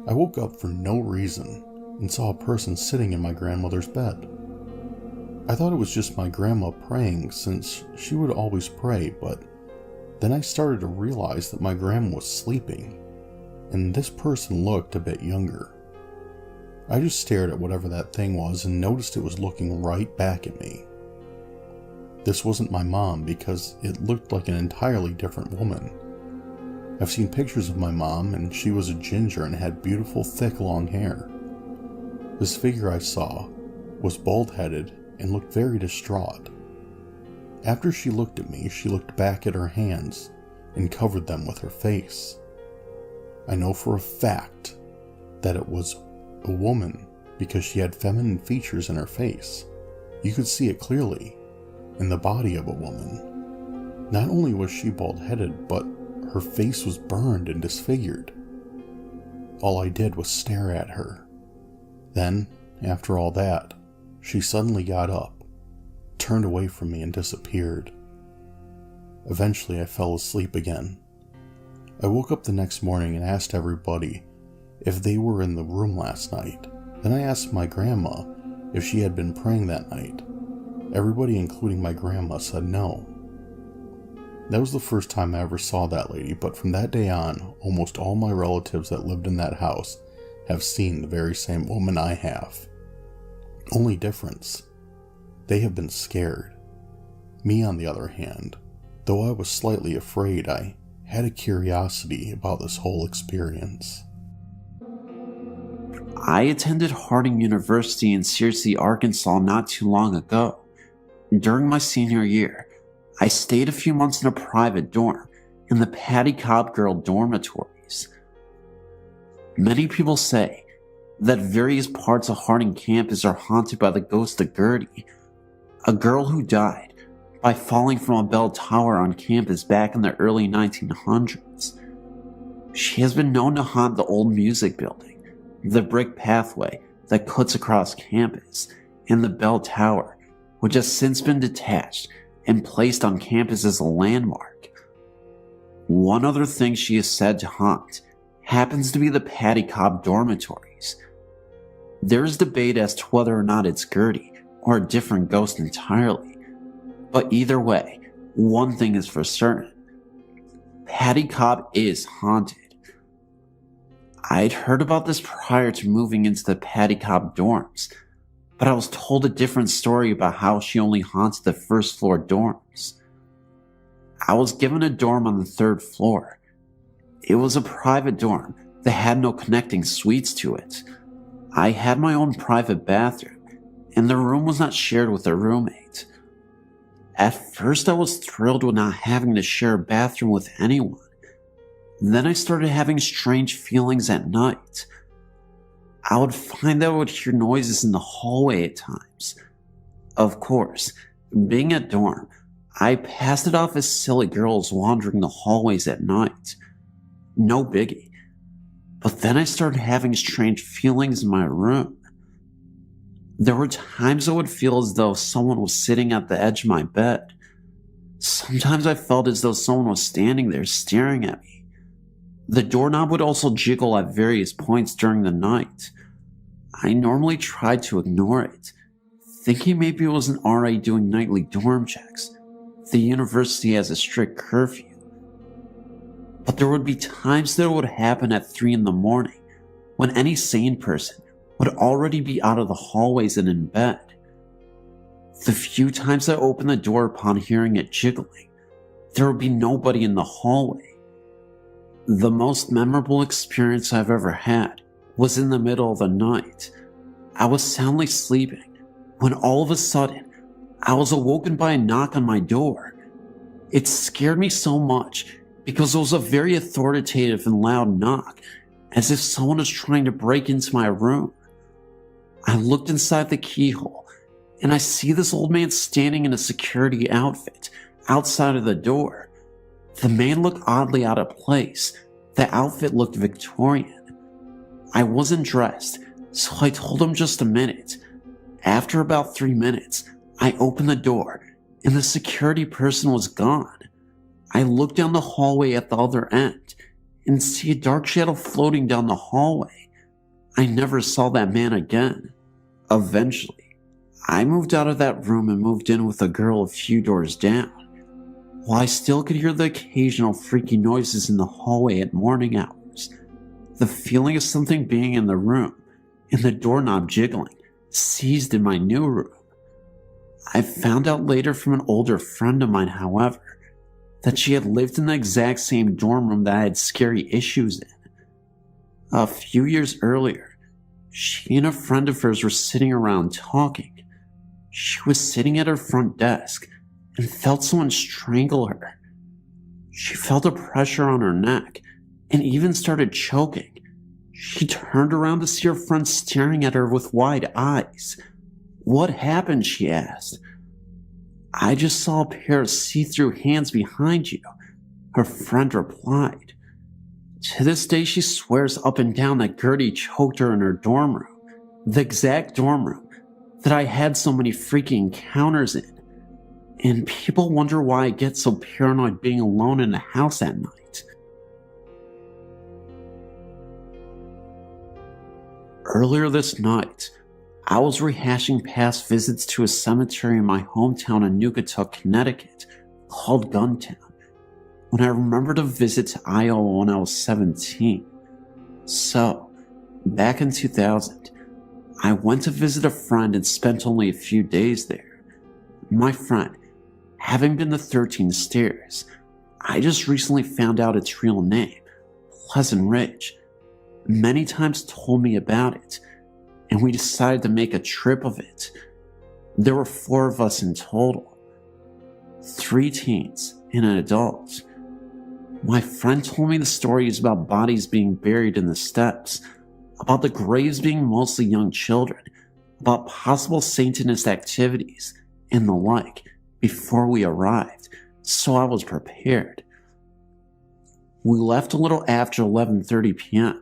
I woke up for no reason and saw a person sitting in my grandmother's bed. I thought it was just my grandma praying since she would always pray, but then I started to realize that my grandma was sleeping and this person looked a bit younger. I just stared at whatever that thing was and noticed it was looking right back at me. This wasn't my mom because it looked like an entirely different woman. I've seen pictures of my mom and she was a ginger and had beautiful thick long hair. This figure I saw was bald-headed and looked very distraught. After she looked at me, she looked back at her hands and covered them with her face. I know for a fact that it was a woman because she had feminine features in her face. You could see it clearly in the body of a woman. Not only was she bald-headed, but her face was burned and disfigured. All I did was stare at her. Then, after all that, she suddenly got up, turned away from me and disappeared. Eventually I fell asleep again. I woke up the next morning and asked everybody if they were in the room last night. Then I asked my grandma if she had been praying that night. Everybody, including my grandma, said no. That was the first time I ever saw that lady, but from that day on, almost all my relatives that lived in that house have seen the very same woman I have. Only difference, they have been scared. Me, on the other hand, though I was slightly afraid, I had a curiosity about this whole experience. I attended Harding University in Searcy, Arkansas not too long ago. During my senior year, I stayed a few months in a private dorm in the Patty Cobb Girl dormitories. Many people say that various parts of Harding campus are haunted by the ghost of Gertie, a girl who died by falling from a bell tower on campus back in the early 1900s. She has been known to haunt the old music building, the brick pathway that cuts across campus, and the bell tower, which has since been detached and placed on campus as a landmark. One other thing she is said to haunt happens to be the Patty Cobb dormitories. There is debate as to whether or not it's Gertie or a different ghost entirely, but either way, one thing is for certain. Patty Cobb is haunted. I'd heard about this prior to moving into the Patty Cobb dorms, but I was told a different story about how she only haunted the first floor dorms. I was given a dorm on the third floor. It was a private dorm that had no connecting suites to it. I had my own private bathroom, and the room was not shared with a roommate. At first I was thrilled with not having to share a bathroom with anyone. Then I started having strange feelings at night. I would find that I would hear noises in the hallway at times. Of course, being a dorm, I passed it off as silly girls wandering the hallways at night. No biggie. But then I started having strange feelings in my room. There were times I would feel as though someone was sitting at the edge of my bed. Sometimes I felt as though someone was standing there staring at me. The doorknob would also jiggle at various points during the night. I normally tried to ignore it, thinking maybe it was an RA doing nightly dorm checks. The university has a strict curfew. But there would be times that it would happen at 3 in the morning, when any sane person would already be out of the hallways and in bed. The few times I opened the door upon hearing it jiggling, there would be nobody in the hallway. The most memorable experience I've ever had was in the middle of the night. I was soundly sleeping when all of a sudden I was awoken by a knock on my door. It scared me so much because it was a very authoritative and loud knock, as if someone was trying to break into my room. I looked inside the keyhole and I see this old man standing in a security outfit outside of the door. The man looked oddly out of place. The outfit looked Victorian. I wasn't dressed, so I told him just a minute. After about 3 minutes, I opened the door and the security person was gone. I looked down the hallway at the other end and see a dark shadow floating down the hallway. I never saw that man again. Eventually, I moved out of that room and moved in with a girl a few doors down. While I still could hear the occasional freaky noises in the hallway at morning hours, the feeling of something being in the room and the doorknob jiggling seized in my new room. I found out later from an older friend of mine, however, that she had lived in the exact same dorm room that I had scary issues in. A few years earlier, she and a friend of hers were sitting around talking. She was sitting at her front desk and felt someone strangle her. She felt a pressure on her neck and even started choking. She turned around to see her friend staring at her with wide eyes. "What happened?" she asked. "I just saw a pair of see-through hands behind you," her friend replied. To this day, she swears up and down that Gertie choked her in her dorm room, the exact dorm room that I had so many freaky encounters in. And people wonder why I get so paranoid being alone in the house at night. Earlier this night, I was rehashing past visits to a cemetery in my hometown in Nukatuk, Connecticut, called Guntown, when I remembered a visit to Iowa when I was 17. So, back in 2000, I went to visit a friend and spent only a few days there. My friend, having been to 13 Stairs, I just recently found out its real name, Pleasant Ridge, many times told me about it, and we decided to make a trip of it. There were 4 of us in total, 3 teens and an adult. My friend told me the stories about bodies being buried in the steps, about the graves being mostly young children, about possible Satanist activities, and the like, before we arrived, so I was prepared. We left a little after 11:30 p.m.,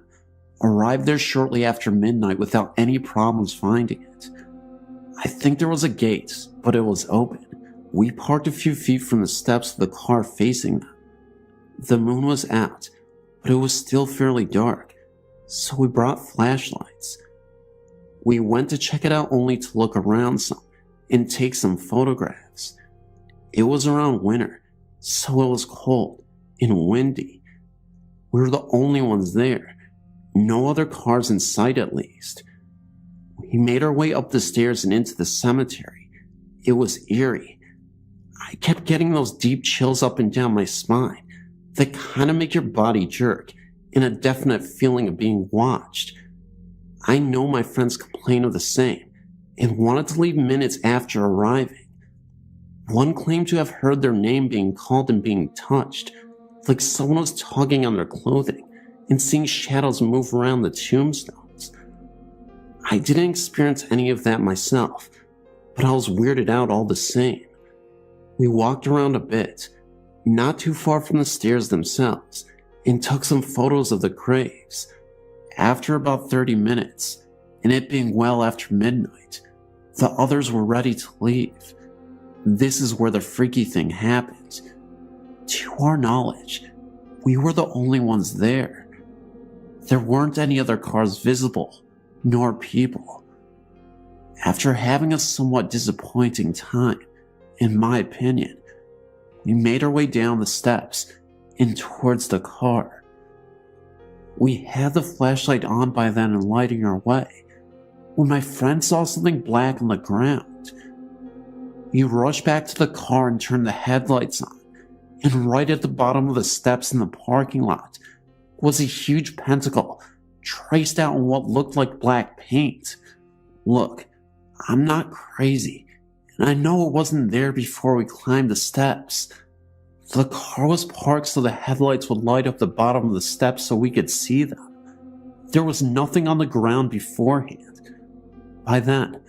arrived there shortly after midnight without any problems finding it. I think there was a gate, but it was open. We parked a few feet from the steps with the car facing them. The moon was out, but it was still fairly dark, so we brought flashlights. We went to check it out only to look around some and take some photographs. It was around winter, so it was cold and windy. We were the only ones there. No other cars in sight, at least. We made our way up the stairs and into the cemetery. It was eerie. I kept getting those deep chills up and down my spine that kind of make your body jerk, and a definite feeling of being watched. I know my friends complained of the same and wanted to leave minutes after arriving. One claimed to have heard their name being called and being touched, like someone was tugging on their clothing, and seeing shadows move around the tombstones. I didn't experience any of that myself, but I was weirded out all the same. We walked around a bit, not too far from the stairs themselves, and took some photos of the graves. After about 30 minutes, and it being well after midnight, the others were ready to leave. This is where the freaky thing happened. To our knowledge, we were the only ones there. There weren't any other cars visible, nor people. After having a somewhat disappointing time, in my opinion, we made our way down the steps and towards the car. We had the flashlight on by then and lighting our way, when my friend saw something black on the ground. We rushed back to the car and turned the headlights on, and right at the bottom of the steps in the parking lot was a huge pentacle traced out in what looked like black paint. Look, I'm not crazy, and I know it wasn't there before we climbed the steps. The car was parked so the headlights would light up the bottom of the steps so we could see them. There was nothing on the ground beforehand. By then,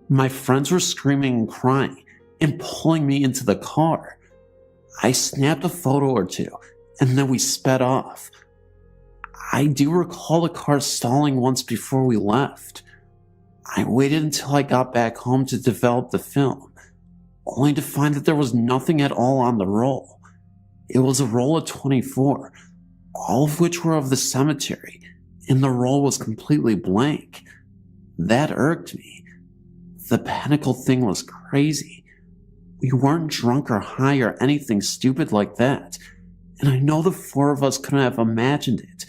my friends were screaming and crying and pulling me into the car. I snapped a photo or two, and then we sped off. I do recall the car stalling once before we left. I waited until I got back home to develop the film, only to find that there was nothing at all on the roll. It was a roll of 24, all of which were of the cemetery, and the roll was completely blank. That irked me. The pentacle thing was crazy. We weren't drunk or high or anything stupid like that, and I know the four of us couldn't have imagined it,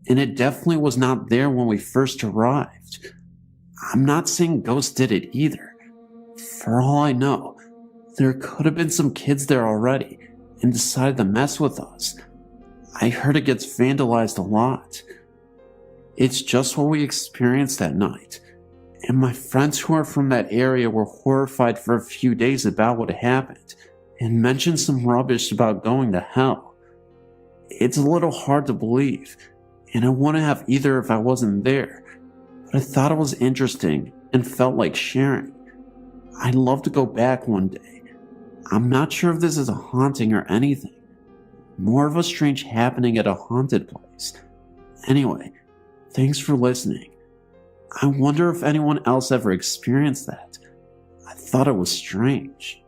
and it definitely was not there when we first arrived. I'm not saying ghosts did it either. For all I know, there could have been some kids there already and decided to mess with us. I heard it gets vandalized a lot. It's just what we experienced that night, and my friends who are from that area were horrified for a few days about what happened and mentioned some rubbish about going to hell. It's a little hard to believe, and I wouldn't have either if I wasn't there, but I thought it was interesting and felt like sharing. I'd love to go back one day. I'm not sure if this is a haunting or anything. More of a strange happening at a haunted place. Anyway, thanks for listening. I wonder if anyone else ever experienced that. I thought it was strange.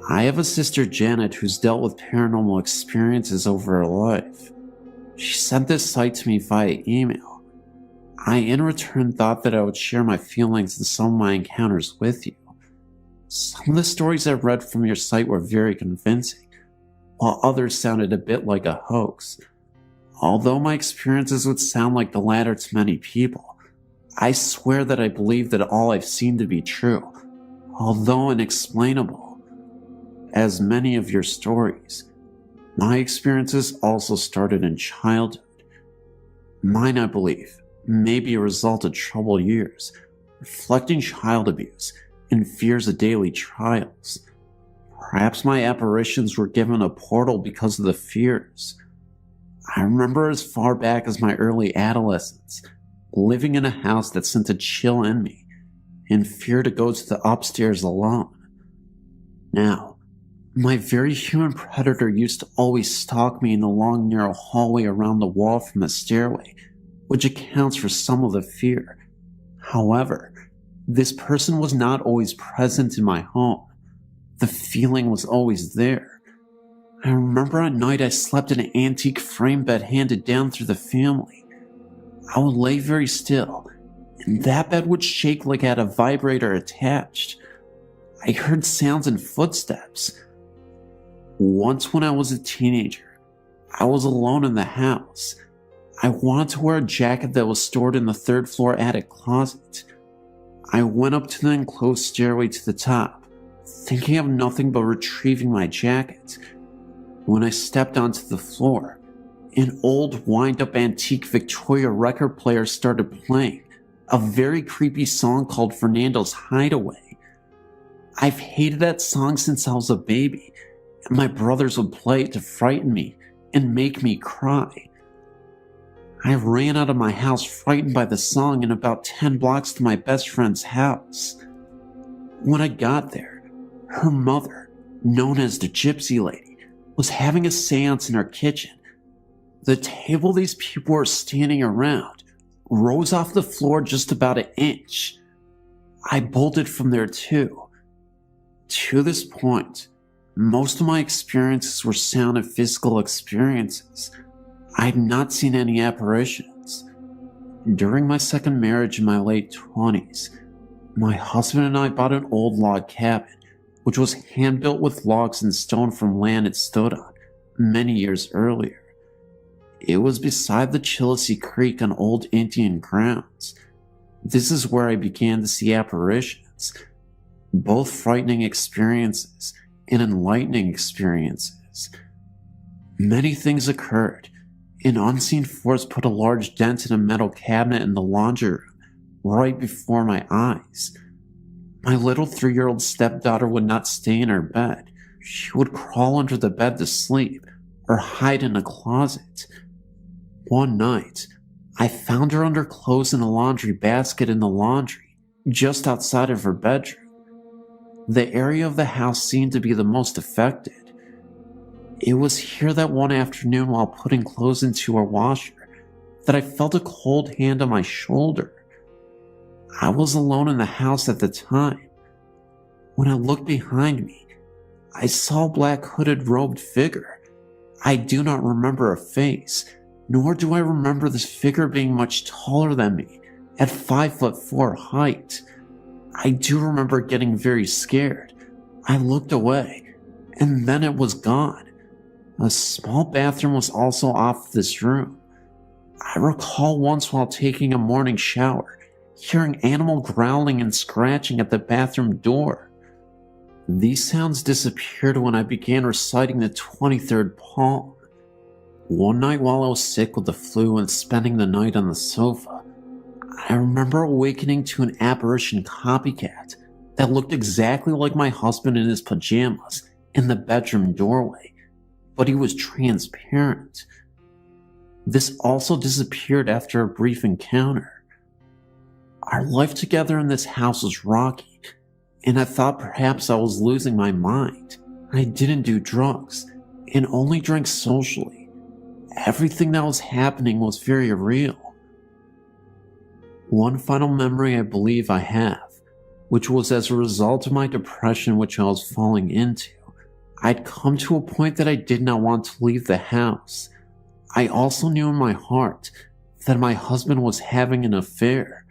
I have a sister Janet who's dealt with paranormal experiences over her life. She sent this site to me via email. I in return thought that I would share my feelings and some of my encounters with you. Some of the stories I read from your site were very convincing, while others sounded a bit like a hoax. Although my experiences would sound like the latter to many people, I swear that I believe that all I've seen to be true, although inexplainable. As many of your stories, my experiences also started in childhood. Mine, I believe, may be a result of troubled years, reflecting child abuse and fears of daily trials. Perhaps my apparitions were given a portal because of the fears. I remember as far back as my early adolescence, living in a house that sent a chill in me and fear to go to the upstairs alone. Now, my very human predator used to always stalk me in the long narrow hallway around the wall from the stairway, which accounts for some of the fear. However, this person was not always present in my home. The feeling was always there. I remember at night I slept in an antique frame bed handed down through the family. I would lay very still, and that bed would shake like it had a vibrator attached. I heard sounds and footsteps. Once when I was a teenager, I was alone in the house. I wanted to wear a jacket that was stored in the third floor attic closet. I went up to the enclosed stairway to the top, thinking of nothing but retrieving my jacket. When I stepped onto the floor, an old wind-up antique Victoria record player started playing a very creepy song called Fernando's Hideaway. I've hated that song since I was a baby, and my brothers would play it to frighten me and make me cry. I ran out of my house frightened by the song and about 10 blocks to my best friend's house. When I got there, her mother, known as the Gypsy Lady, was having a seance in her kitchen. The table these people were standing around rose off the floor just about an inch. I bolted from there too. To this point, most of my experiences were sound and physical experiences. I had not seen any apparitions. During my second marriage in my late 20s, my husband and I bought an old log cabin, which was hand-built with logs and stone from land it stood on many years earlier. It was beside the Chilisy Creek on old Indian grounds. This is where I began to see apparitions, both frightening experiences and enlightening experiences. Many things occurred. An unseen force put a large dent in a metal cabinet in the laundry room right before my eyes. My little 3-year-old stepdaughter would not stay in her bed. She would crawl under the bed to sleep or hide in a closet. One night, I found her under clothes in a laundry basket in the laundry, just outside of her bedroom. The area of the house seemed to be the most affected. It was here that one afternoon while putting clothes into her washer that I felt a cold hand on my shoulder. I was alone in the house at the time. When I looked behind me, I saw a black hooded robed figure. I do not remember a face, nor do I remember this figure being much taller than me, at 5'4" height. I do remember getting very scared. I looked away, and then it was gone. A small bathroom was also off this room. I recall once while taking a morning shower, hearing animal growling and scratching at the bathroom door. These sounds disappeared when I began reciting the 23rd Psalm. One night while I was sick with the flu and spending the night on the sofa, I remember awakening to an apparition copycat that looked exactly like my husband in his pajamas in the bedroom doorway, but he was transparent. This also disappeared after a brief encounter. Our life together in this house was rocky, and I thought perhaps I was losing my mind. I didn't do drugs and only drank socially. Everything that was happening was very real. One final memory I believe I have, which was as a result of my depression which I was falling into. I'd come to a point that I did not want to leave the house. I also knew in my heart that my husband was having an affair.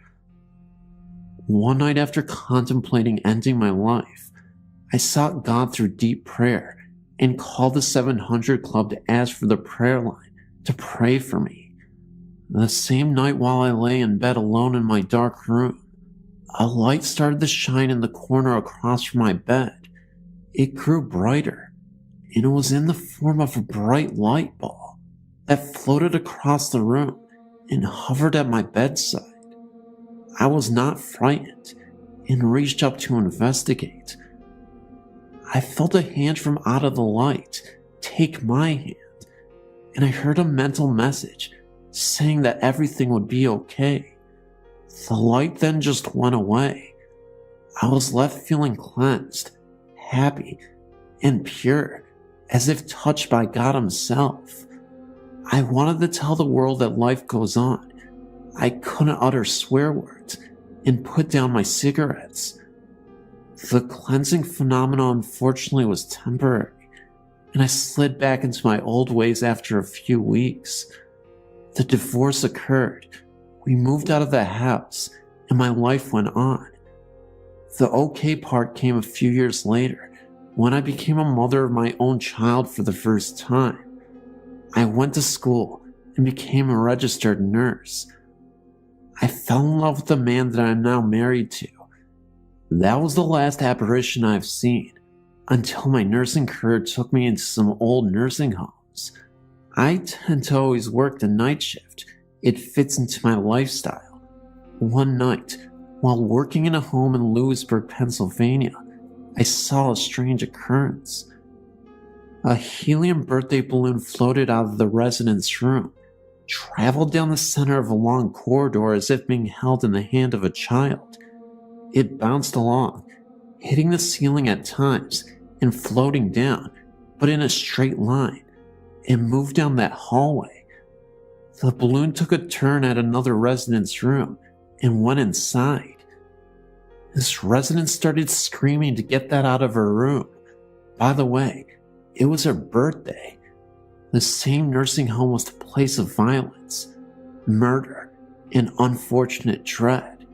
One night after contemplating ending my life, I sought God through deep prayer and called the 700 Club to ask for the prayer line to pray for me. The same night while I lay in bed alone in my dark room, a light started to shine in the corner across from my bed. It grew brighter, and it was in the form of a bright light ball that floated across the room and hovered at my bedside. I was not frightened and reached up to investigate. I felt a hand from out of the light take my hand, and I heard a mental message saying that everything would be okay. The light then just went away. I was left feeling cleansed, happy, and pure, as if touched by God Himself. I wanted to tell the world that life goes on. I couldn't utter swear words and put down my cigarettes. The cleansing phenomenon unfortunately was temporary, and I slid back into my old ways after a few weeks. The divorce occurred. We moved out of the house, and my life went on. The okay part came a few years later, when I became a mother of my own child for the first time. I went to school and became a registered nurse. I fell in love with the man that I am now married to. That was the last apparition I've seen, until my nursing career took me into some old nursing homes. I tend to always work the night shift. It fits into my lifestyle. One night, while working in a home in Lewisburg, Pennsylvania, I saw a strange occurrence. A helium birthday balloon floated out of the resident's room, traveled down the center of a long corridor as if being held in the hand of a child. It bounced along, hitting the ceiling at times and floating down, but in a straight line. It moved down that hallway. The balloon took a turn at another resident's room and went inside. This resident started screaming to get that out of her room. By the way, it was her birthday. The same nursing home was the place of violence, murder, and unfortunate dread.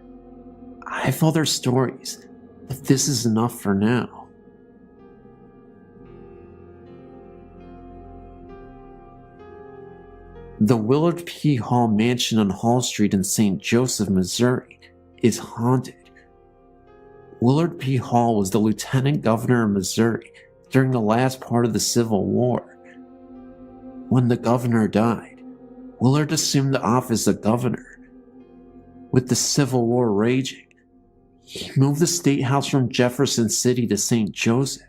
I have other stories, but this is enough for now. The Willard P. Hall Mansion on Hall Street in St. Joseph, Missouri, is haunted. Willard P. Hall was the lieutenant governor of Missouri during the last part of the Civil War. When the governor died, Willard assumed the office of governor. With the Civil War raging, he moved the state house from Jefferson City to St. Joseph.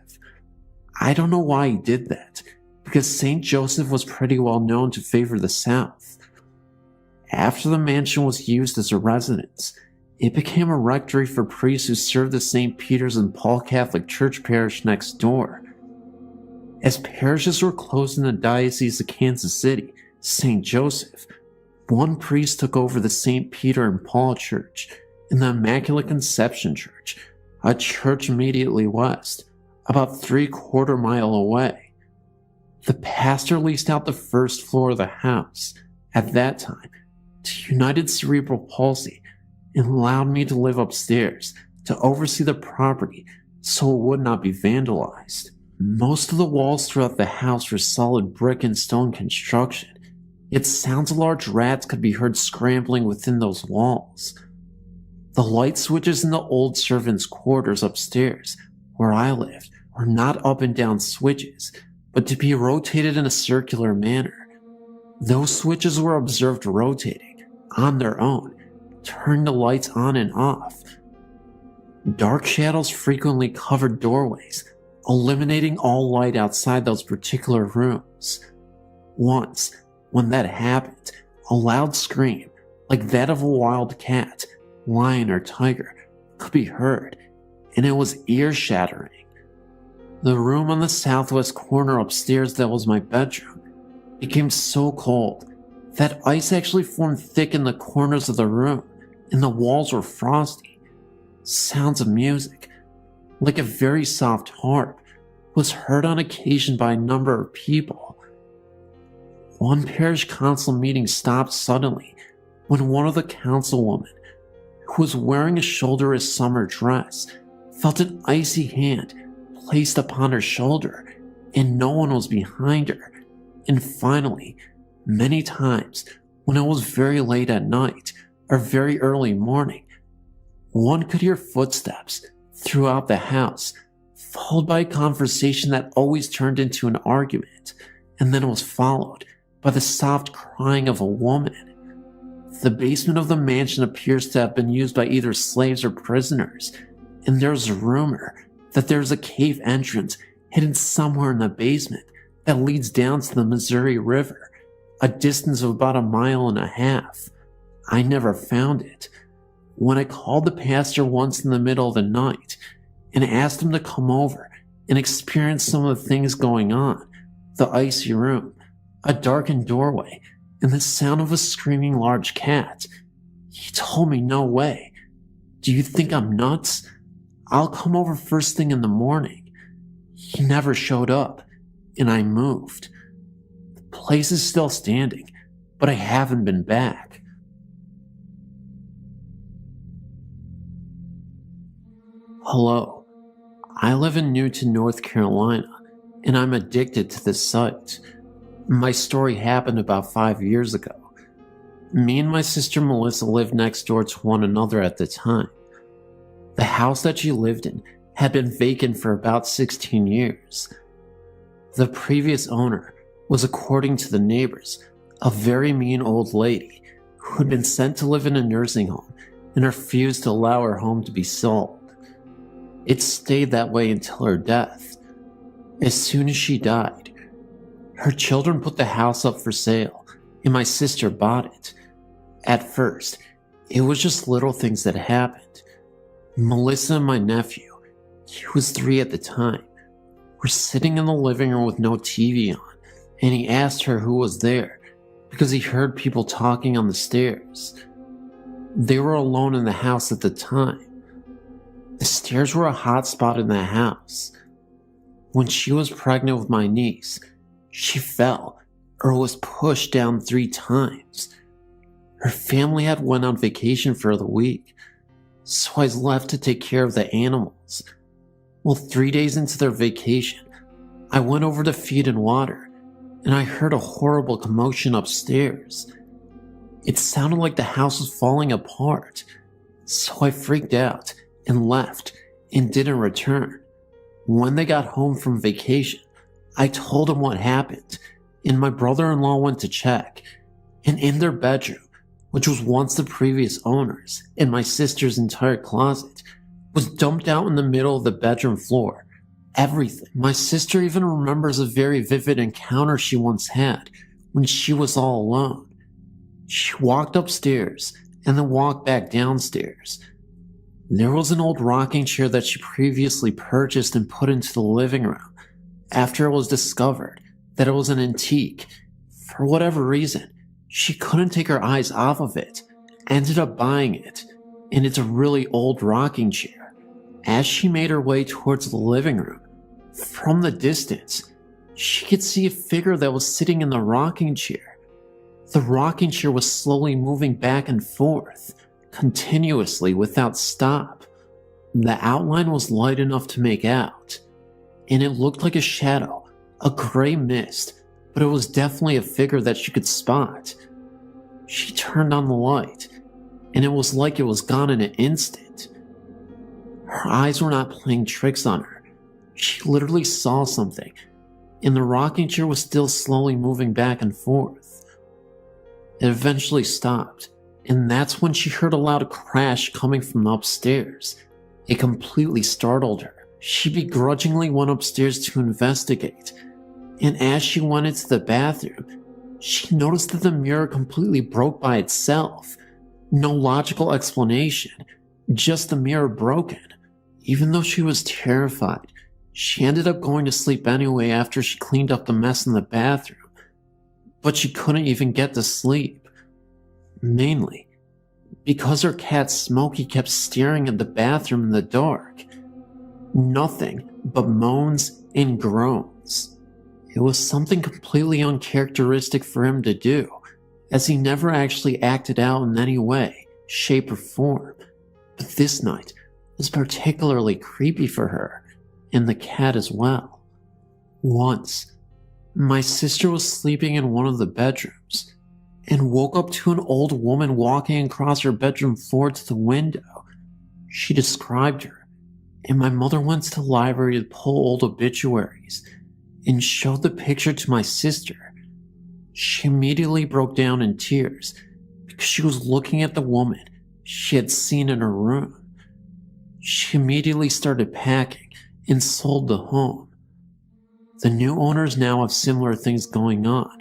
I don't know why he did that, because St. Joseph was pretty well known to favor the South. After the mansion was used as a residence, it became a rectory for priests who served the St. Peter's and Paul Catholic Church parish next door. As parishes were closed in the Diocese of Kansas City, St. Joseph, one priest took over the St. Peter and Paul Church and the Immaculate Conception Church, a church immediately west, about 3/4 mile away. The pastor leased out the first floor of the house, at that time, to United Cerebral Palsy and allowed me to live upstairs to oversee the property so it would not be vandalized. Most of the walls throughout the house were solid brick and stone construction, yet sounds of large rats could be heard scrambling within those walls. The light switches in the old servants' quarters upstairs, where I lived, were not up and down switches, but to be rotated in a circular manner. Those switches were observed rotating, on their own, turning the lights on and off. Dark shadows frequently covered doorways, eliminating all light outside those particular rooms. Once, when that happened, a loud scream, like that of a wild cat, lion, or tiger, could be heard, and it was ear-shattering. The room on the southwest corner upstairs that was my bedroom became so cold that ice actually formed thick in the corners of the room, and the walls were frosty. Sounds of music, like a very soft harp, was heard on occasion by a number of people. One parish council meeting stopped suddenly when one of the councilwomen, who was wearing a shoulderless summer dress, felt an icy hand placed upon her shoulder, and no one was behind her. And finally, many times, when it was very late at night or very early morning, one could hear footsteps throughout the house, followed by a conversation that always turned into an argument, and then was followed by the soft crying of a woman. The basement of the mansion appears to have been used by either slaves or prisoners, and there's a rumor that there's a cave entrance hidden somewhere in the basement that leads down to the Missouri River, a distance of about 1.5 miles. I never found it. When I called the pastor once in the middle of the night and asked him to come over and experience some of the things going on, the icy room, a darkened doorway, and the sound of a screaming large cat, he told me no way. Do you think I'm nuts? I'll come over first thing in the morning. He never showed up, and I moved. The place is still standing, but I haven't been back. Hello, I live in Newton, North Carolina, and I'm addicted to this site. My story happened about 5 years ago. Me and my sister Melissa lived next door to one another at the time. The house that she lived in had been vacant for about 16 years. The previous owner was, according to the neighbors, a very mean old lady who had been sent to live in a nursing home and refused to allow her home to be sold. It stayed that way until her death. As soon as she died, her children put the house up for sale, and my sister bought it. At first, it was just little things that happened. Melissa and my nephew, he was 3 at the time, were sitting in the living room with no TV on, and he asked her who was there because he heard people talking on the stairs. They were alone in the house at the time. The stairs were a hot spot in the house. When she was pregnant with my niece, she fell or was pushed down 3 times. Her family had went on vacation for the week, so I was left to take care of the animals. Well, 3 days into their vacation, I went over to feed and water, and I heard a horrible commotion upstairs. It sounded like the house was falling apart. So I freaked out and left and didn't return. When they got home from vacation, I told them what happened, and my brother-in-law went to check. And in their bedroom, which was once the previous owner's, and my sister's entire closet, was dumped out in the middle of the bedroom floor. Everything. My sister even remembers a very vivid encounter she once had when she was all alone. She walked upstairs and then walked back downstairs. There was an old rocking chair that she previously purchased and put into the living room after it was discovered that it was an antique. For whatever reason, she couldn't take her eyes off of it, ended up buying it, and it's a really old rocking chair. As she made her way towards the living room, from the distance, she could see a figure that was sitting in the rocking chair. The rocking chair was slowly moving back and forth, continuously without stop. The outline was light enough to make out, and it looked like a shadow, a gray mist, but it was definitely a figure that she could spot. She turned on the light, and it was like it was gone in an instant. Her eyes were not playing tricks on her. She literally saw something, and the rocking chair was still slowly moving back and forth. It eventually stopped, and that's when she heard a loud crash coming from upstairs. It completely startled her. She begrudgingly went upstairs to investigate, and as she went into the bathroom, she noticed that the mirror completely broke by itself. No logical explanation, just the mirror broken. Even though she was terrified, she ended up going to sleep anyway after she cleaned up the mess in the bathroom. But she couldn't even get to sleep. Mainly because her cat Smokey kept staring at the bathroom in the dark. Nothing but moans and groans. It was something completely uncharacteristic for him to do, as he never actually acted out in any way, shape, or form. But this night was particularly creepy for her, and the cat as well. Once, my sister was sleeping in one of the bedrooms, and woke up to an old woman walking across her bedroom floor to the window. She described her, and my mother went to the library to pull old obituaries, and showed the picture to my sister. She immediately broke down in tears because she was looking at the woman she had seen in her room. She immediately started packing and sold the home. The new owners now have similar things going on.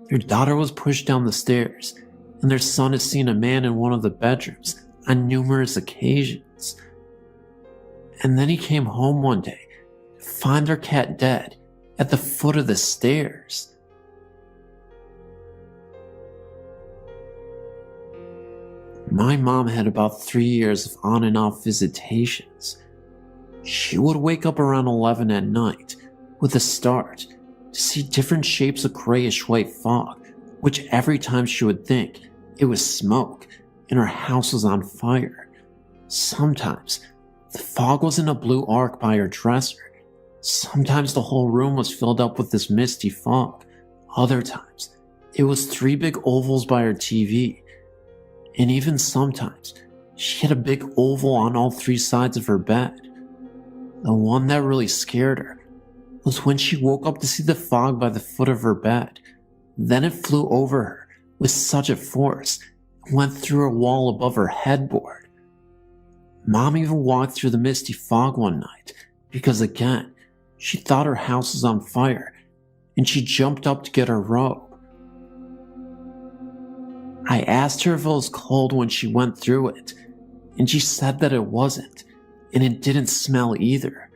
Their daughter was pushed down the stairs, and their son has seen a man in one of the bedrooms on numerous occasions. And then he came home one day to find their cat dead at the foot of the stairs. My mom had about 3 years of on and off visitations. She would wake up around 11 at night with a start to see different shapes of grayish white fog, which every time she would think it was smoke and her house was on fire. Sometimes the fog was in a blue arc by her dresser. Sometimes the whole room was filled up with this misty fog. Other times, it was 3 big ovals by her TV. And even sometimes, she had a big oval on all 3 sides of her bed. The one that really scared her was when she woke up to see the fog by the foot of her bed. Then it flew over her with such a force and went through a wall above her headboard. Mom even walked through the misty fog one night because, again, she thought her house was on fire, and she jumped up to get her robe. I asked her if it was cold when she went through it, and she said that it wasn't, and it didn't smell either.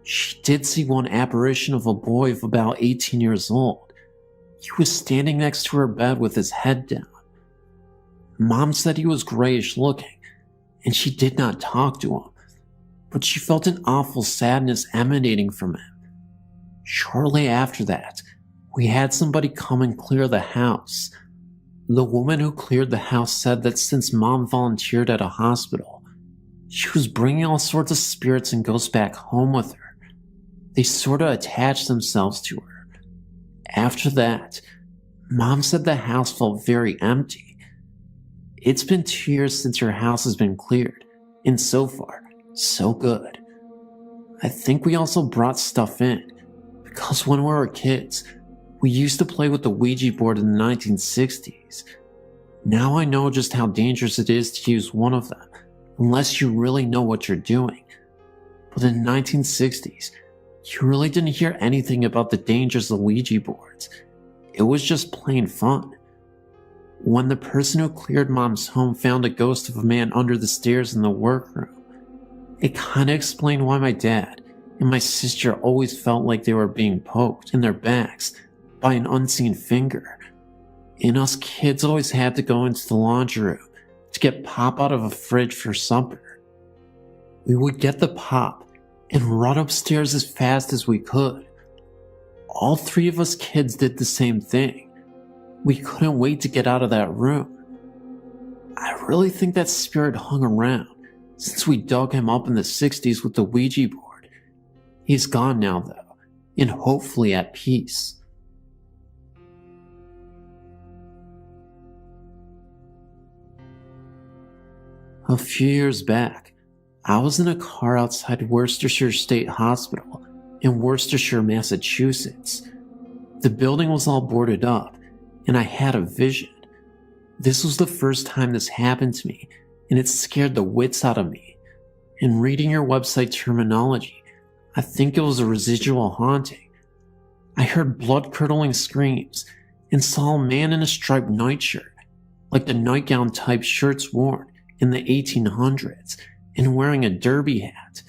She did see one apparition of a boy of about 18 years old. He was standing next to her bed with his head down. Mom said he was grayish looking, and she did not talk to him, but she felt an awful sadness emanating from him. Shortly after that, we had somebody come and clear the house. The woman who cleared the house said that since Mom volunteered at a hospital, she was bringing all sorts of spirits and ghosts back home with her. They sort of attached themselves to her. After that, Mom said the house felt very empty. It's been 2 years since your house has been cleared, and so far, so good. I think we also brought stuff in, because when we were kids, we used to play with the Ouija board in the 1960s. Now I know just how dangerous it is to use one of them, unless you really know what you're doing. But in the 1960s, you really didn't hear anything about the dangers of Ouija boards. It was just plain fun. When the person who cleared Mom's home found a ghost of a man under the stairs in the workroom, it kinda explained why my dad and my sister always felt like they were being poked in their backs by an unseen finger. And us kids always had to go into the laundry room to get pop out of a fridge for supper. We would get the pop and run upstairs as fast as we could. All three of us kids did the same thing. We couldn't wait to get out of that room. I really think that spirit hung around since we dug him up in the 60s with the Ouija board. He's gone now though, and hopefully at peace. A few years back, I was in a car outside Worcestershire State Hospital in Worcestershire, Massachusetts. The building was all boarded up, and I had a vision. This was the first time this happened to me, and it scared the wits out of me. In reading your website terminology, I think it was a residual haunting. I heard blood-curdling screams and saw a man in a striped nightshirt, like the nightgown type shirts worn in the 1800s, and wearing a derby hat.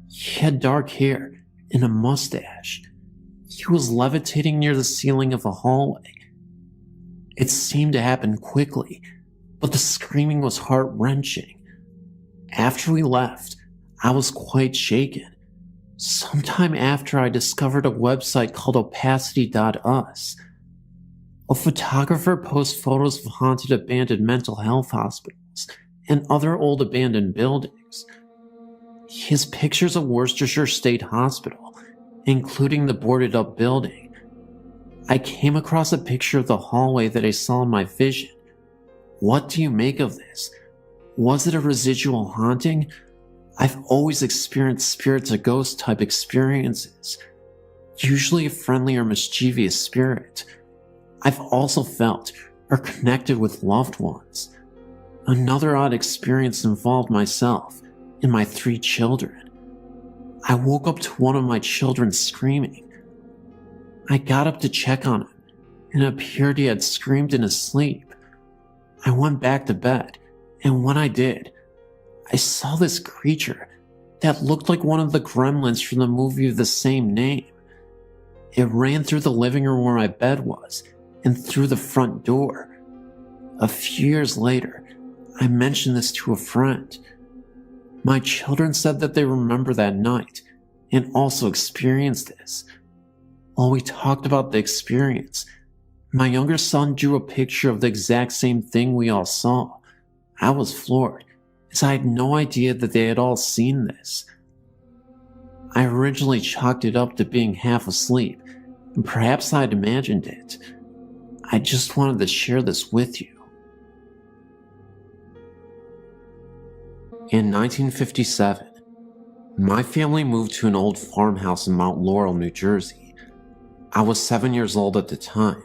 He had dark hair and a mustache. He was levitating near the ceiling of a hallway. It seemed to happen quickly, but the screaming was heart-wrenching. After we left, I was quite shaken. Sometime after, I discovered a website called opacity.us. A photographer posts photos of haunted abandoned mental health hospitals and other old abandoned buildings. He has pictures of Worcestershire State Hospital, including the boarded up building. I came across a picture of the hallway that I saw in my vision. What do you make of this? Was it a residual haunting? I've always experienced spirits or ghost type experiences, usually a friendly or mischievous spirit. I've also felt or connected with loved ones. Another odd experience involved myself and my 3 children. I woke up to one of my children screaming. I got up to check on him, and it appeared he had screamed in his sleep. I went back to bed, and when I did, I saw this creature that looked like one of the gremlins from the movie of the same name. It ran through the living room where my bed was, and through the front door. A few years later, I mentioned this to a friend. My children said that they remember that night, and also experienced this. While we talked about the experience, my younger son drew a picture of the exact same thing we all saw. I was floored, as I had no idea that they had all seen this. I originally chalked it up to being half asleep, and perhaps I had imagined it. I just wanted to share this with you. In 1957, my family moved to an old farmhouse in Mount Laurel, New Jersey. I was 7 years old at the time,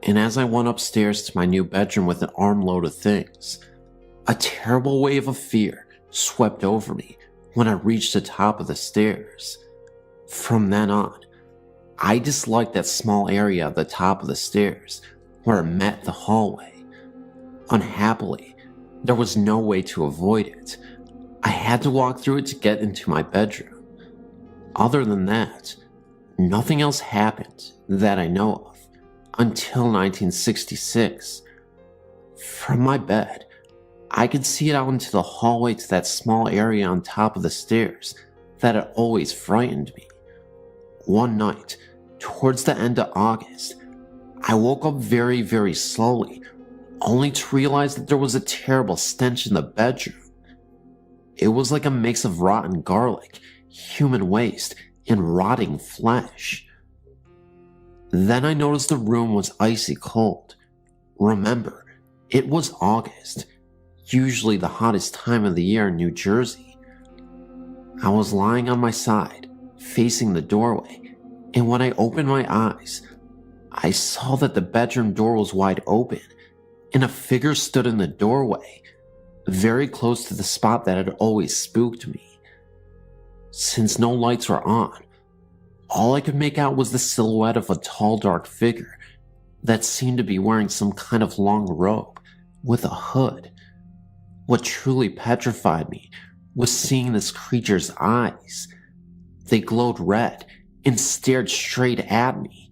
and as I went upstairs to my new bedroom with an armload of things, a terrible wave of fear swept over me when I reached the top of the stairs. From then on, I disliked that small area at the top of the stairs where it met the hallway. Unhappily, there was no way to avoid it. I had to walk through it to get into my bedroom. Other than that, nothing else happened that I know of until 1966. From my bed, I could see it out into the hallway to that small area on top of the stairs that had always frightened me. One night, towards the end of August, I woke up very, very slowly, only to realize that there was a terrible stench in the bedroom. It was like a mix of rotten garlic, human waste, and rotting flesh. Then I noticed the room was icy cold. Remember, It was August, usually the hottest time of the year in New Jersey. I was lying on my side, facing the doorway, and when I opened my eyes, I saw that the bedroom door was wide open, and a figure stood in the doorway, very close to the spot that had always spooked me. Since no lights were on, all I could make out was the silhouette of a tall, dark figure that seemed to be wearing some kind of long robe with a hood. What truly petrified me was seeing this creature's eyes. They glowed red and stared straight at me.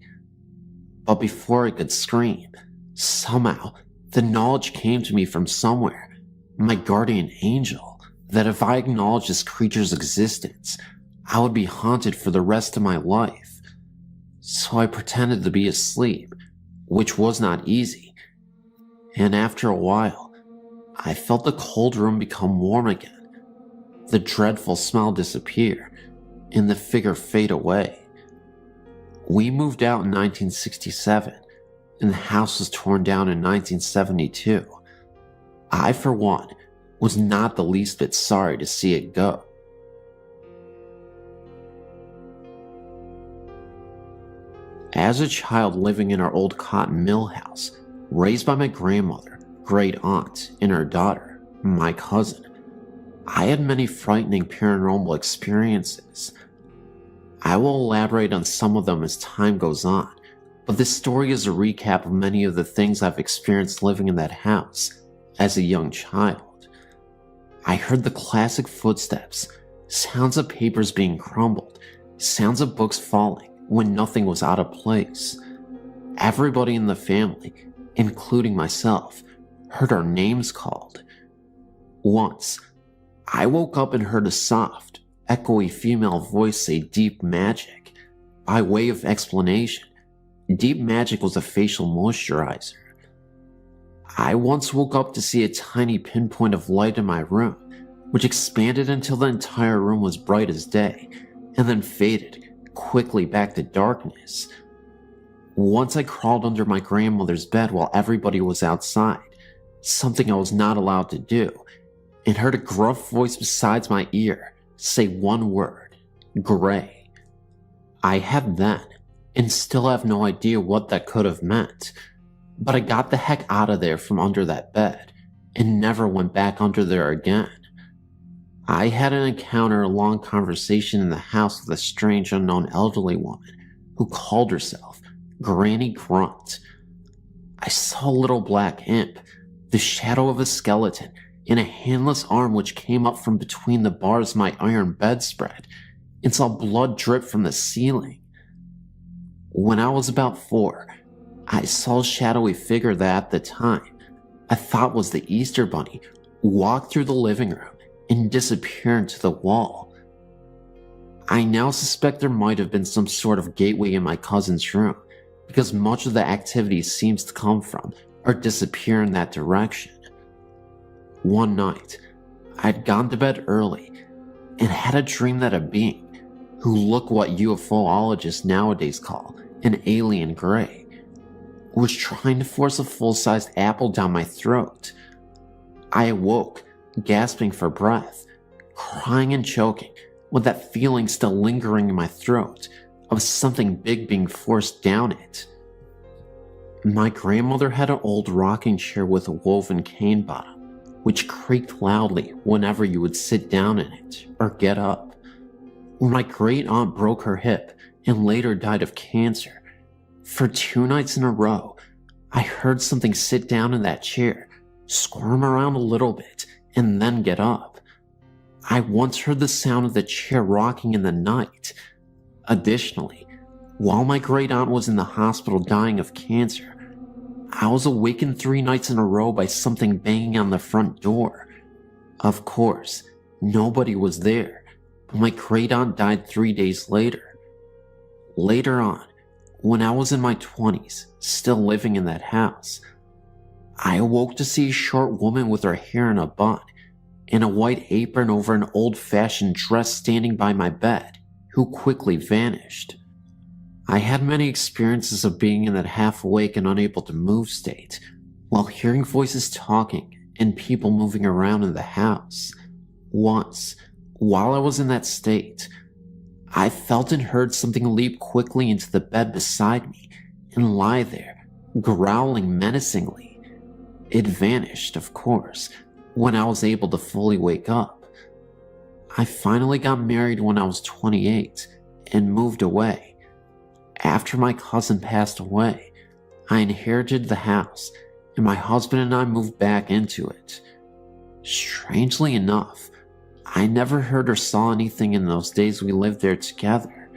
But before I could scream, somehow the knowledge came to me from somewhere, my guardian angel, that if I acknowledged this creature's existence, I would be haunted for the rest of my life. So I pretended to be asleep, which was not easy. And after a while, I felt the cold room become warm again, the dreadful smell disappear, and the figure fade away. We moved out in 1967, and the house was torn down in 1972. I, for one, was not the least bit sorry to see it go. As a child living in our old cotton mill house, raised by my grandmother, great aunt, and her daughter, my cousin, I had many frightening paranormal experiences. I will elaborate on some of them as time goes on, but this story is a recap of many of the things I've experienced living in that house as a young child. I heard the classic footsteps, sounds of papers being crumbled, sounds of books falling when nothing was out of place. Everybody in the family, including myself, heard our names called. Once, I woke up and heard a soft, echoey female voice say deep magic. By way of explanation, deep magic was a facial moisturizer. I once woke up to see a tiny pinpoint of light in my room, which expanded until the entire room was bright as day, and then faded quickly back to darkness. Once I crawled under my grandmother's bed while everybody was outside, something I was not allowed to do, and heard a gruff voice beside my ear say one word, gray. I had then, and still have no idea what that could have meant, but I got the heck out of there from under that bed, and never went back under there again. I had an encounter, a long conversation in the house with a strange unknown elderly woman who called herself Granny Grunt. I saw a little black imp, the shadow of a skeleton, and a handless arm which came up from between the bars of my iron bedspread, and saw blood drip from the ceiling. When I was about 4, I saw a shadowy figure that at the time I thought was the Easter Bunny walk through the living room and disappear into the wall. I now suspect there might have been some sort of gateway in my cousin's room, because much of the activity seems to come from or disappear in that direction. One night, I had gone to bed early and had a dream that a being, who looked what UFOologists nowadays call an alien gray, was trying to force a full-sized apple down my throat. I awoke, gasping for breath, crying and choking, with that feeling still lingering in my throat of something big being forced down it. My grandmother had an old rocking chair with a woven cane bottom, which creaked loudly whenever you would sit down in it or get up. When my great aunt broke her hip and later died of cancer, for 2 nights in a row, I heard something sit down in that chair, squirm around a little bit, and then get up. I once heard the sound of the chair rocking in the night. Additionally, while my great aunt was in the hospital dying of cancer, I was awakened 3 nights in a row by something banging on the front door. Of course, nobody was there, but my great aunt died 3 days later. Later on, when I was in my 20s, still living in that house, I awoke to see a short woman with her hair in a bun and a white apron over an old-fashioned dress standing by my bed, who quickly vanished. I had many experiences of being in that half-awake and unable to move state, while hearing voices talking and people moving around in the house. Once, while I was in that state, I felt and heard something leap quickly into the bed beside me and lie there, growling menacingly. It vanished, of course, when I was able to fully wake up. I finally got married when I was 28 and moved away. After my cousin passed away, I inherited the house and my husband and I moved back into it. Strangely enough, I never heard or saw anything in those days we lived there together.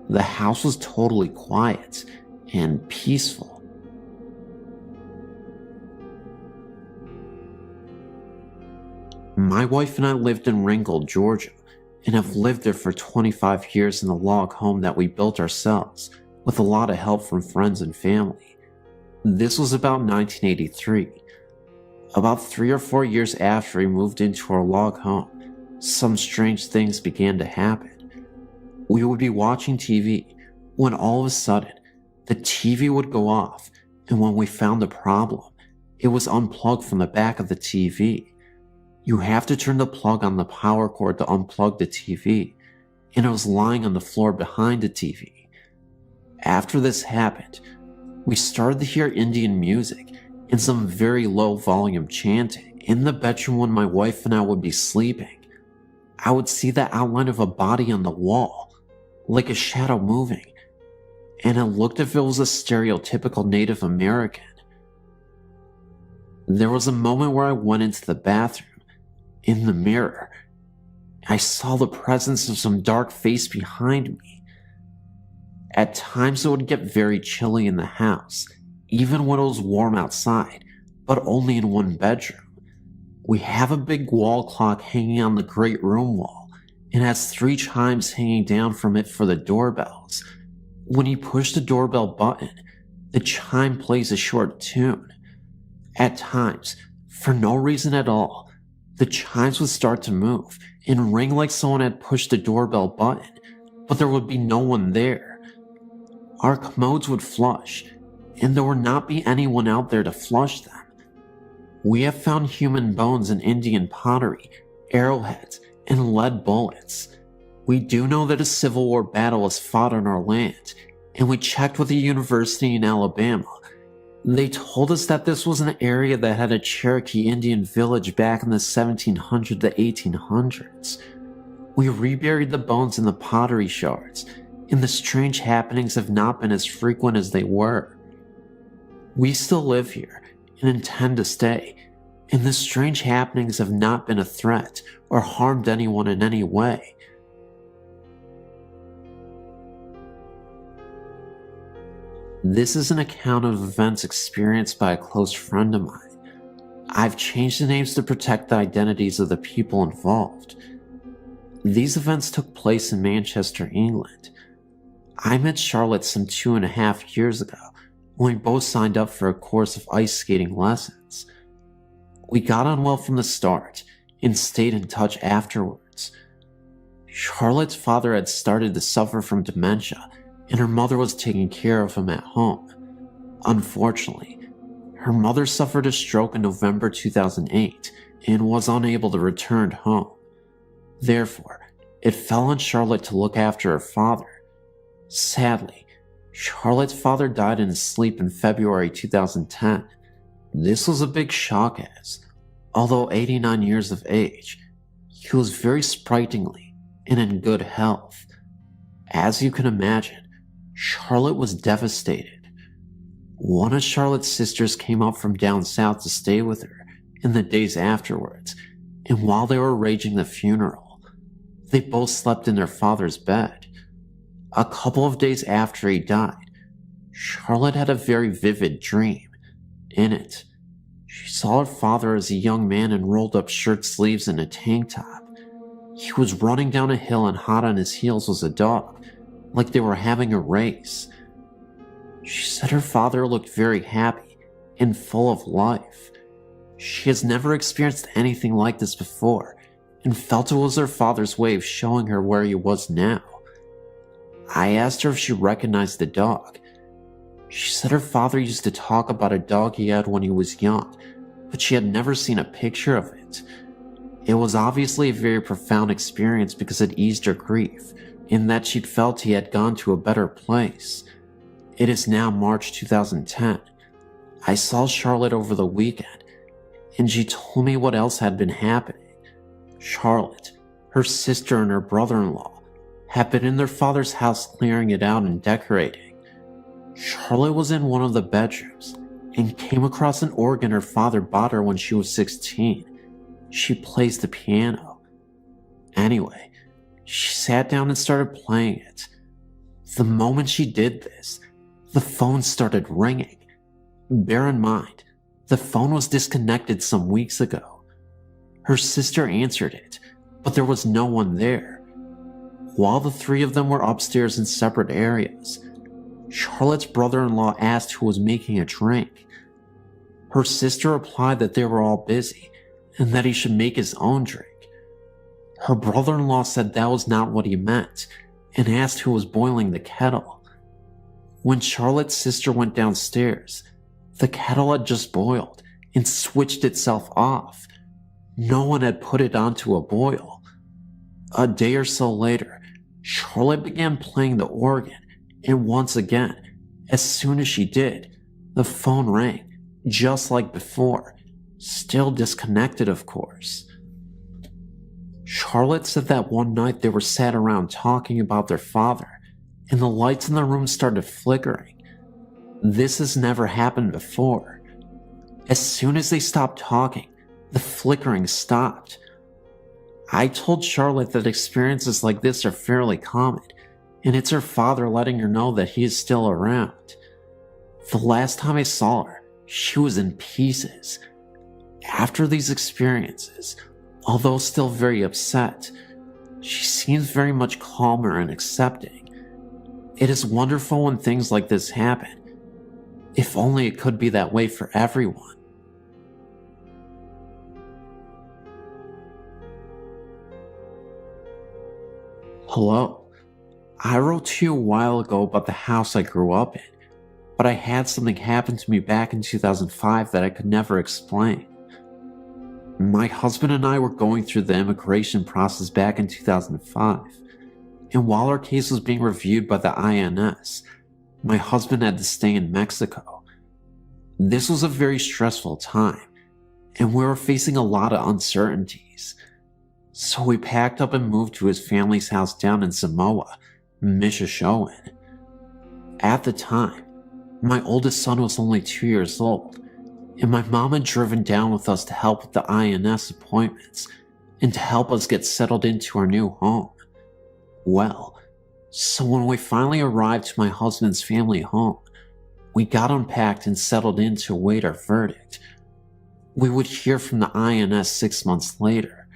The house was totally quiet and peaceful. My wife and I lived in Ringgold, Georgia, and have lived there for 25 years in the log home that we built ourselves, with a lot of help from friends and family. This was about 1983. About 3 or 4 years after we moved into our log home, some strange things began to happen. We would be watching TV when all of a sudden the TV would go off, and when we found the problem, it was unplugged from the back of the TV. You have to turn the plug on the power cord to unplug the TV, and it was lying on the floor behind the TV. After this happened, we started to hear Indian music and some very low volume chanting in the bedroom when my wife and I would be sleeping. I would see the outline of a body on the wall, like a shadow moving, and it looked as if it was a stereotypical Native American. There was a moment where I went into the bathroom. In the mirror, I saw the presence of some dark face behind me. At times it would get very chilly in the house, even when it was warm outside, but only in one bedroom. We have a big wall clock hanging on the great room wall, and has 3 chimes hanging down from it for the doorbells. When you push the doorbell button, the chime plays a short tune. At times, for no reason at all, the chimes would start to move and ring like someone had pushed the doorbell button, but there would be no one there. Our commodes would flush, and there would not be anyone out there to flush them. We have found human bones in Indian pottery, arrowheads, and lead bullets. We do know that a Civil War battle was fought on our land, and we checked with a university in Alabama. They told us that this was an area that had a Cherokee Indian village back in the 1700s to 1800s. We reburied the bones in the pottery shards, and the strange happenings have not been as frequent as they were. We still live here and intend to stay, and the strange happenings have not been a threat or harmed anyone in any way. This is an account of events experienced by a close friend of mine. I've changed the names to protect the identities of the people involved. These events took place in Manchester, England. I met Charlotte some 2.5 years ago when we both signed up for a course of ice skating lessons. We got on well from the start and stayed in touch afterwards. Charlotte's father had started to suffer from dementia, and her mother was taking care of him at home. Unfortunately, her mother suffered a stroke in November 2008 and was unable to return home. Therefore, it fell on Charlotte to look after her father. Sadly, Charlotte's father died in his sleep in February 2010. This was a big shock as, although 89 years of age, he was very sprightly and in good health. As you can imagine, Charlotte was devastated. One of Charlotte's sisters came up from down south to stay with her in the days afterwards, and while they were arranging the funeral, they both slept in their father's bed. A couple of days after he died, Charlotte had a very vivid dream. In it, she saw her father as a young man in rolled up shirt sleeves and a tank top. He was running down a hill, and hot on his heels was a dog, like they were having a race. She said her father looked very happy and full of life. She has never experienced anything like this before and felt it was her father's way of showing her where he was now. I asked her if she recognized the dog. She said her father used to talk about a dog he had when he was young, but she had never seen a picture of it. It was obviously a very profound experience because it eased her grief, in that she'd felt he had gone to a better place. It is now March 2010. I saw Charlotte over the weekend, and she told me what else had been happening. Charlotte, her sister, and her brother-in-law had been in their father's house clearing it out and decorating. Charlotte was in one of the bedrooms and came across an organ her father bought her when she was 16. She plays the piano. Anyway, she sat down and started playing it. The moment she did this, the phone started ringing. Bear in mind, the phone was disconnected some weeks ago. Her sister answered it, but there was no one there. While the three of them were upstairs in separate areas, Charlotte's brother-in-law asked who was making a drink. Her sister replied that they were all busy and that he should make his own drink. Her brother-in-law said that was not what he meant and asked who was boiling the kettle. When Charlotte's sister went downstairs, the kettle had just boiled and switched itself off. No one had put it onto a boil. A day or so later, Charlotte began playing the organ, and once again, as soon as she did, the phone rang, just like before, still disconnected, of course. Charlotte said that one night they were sat around talking about their father, and the lights in the room started flickering. This has never happened before. As soon as they stopped talking, the flickering stopped. I told Charlotte that experiences like this are fairly common, and it's her father letting her know that he is still around. The last time I saw her, she was in pieces. After these experiences, although still very upset, she seems very much calmer and accepting. It is wonderful when things like this happen. If only it could be that way for everyone. Hello. I wrote to you a while ago about the house I grew up in, but I had something happen to me back in 2005 that I could never explain. My husband and I were going through the immigration process back in 2005, and while our case was being reviewed by the INS, my husband had to stay in Mexico. This was a very stressful time, and we were facing a lot of uncertainties. So we packed up and moved to his family's house down in Samoa, Mishashoan. At the time, my oldest son was only 2 years old, and my mom had driven down with us to help with the INS appointments and to help us get settled into our new home. Well, so when we finally arrived to my husband's family home, we got unpacked and settled in to await our verdict. We would hear from the INS 6 months later.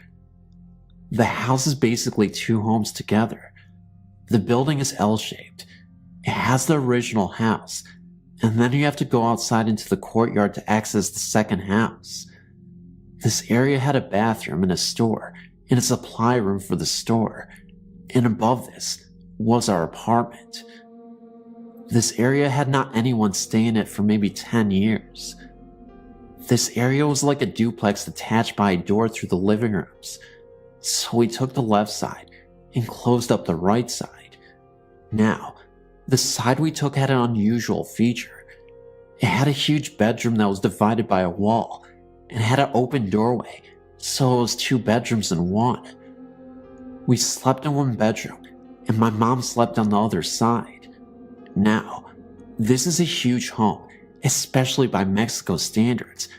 The house is basically two homes together. The building is L-shaped. It has the original house, and then you have to go outside into the courtyard to access the second house. This area had a bathroom and a store, and a supply room for the store, and above this was our apartment. This area had not anyone stay in it for maybe 10 years. This area was like a duplex attached by a door through the living rooms, so we took the left side and closed up the right side. Now, the side we took had an unusual feature. It had a huge bedroom that was divided by a wall and had an open doorway, so it was two bedrooms in one. We slept in one bedroom, and my mom slept on the other side. Now, this is a huge home, especially by Mexico standards,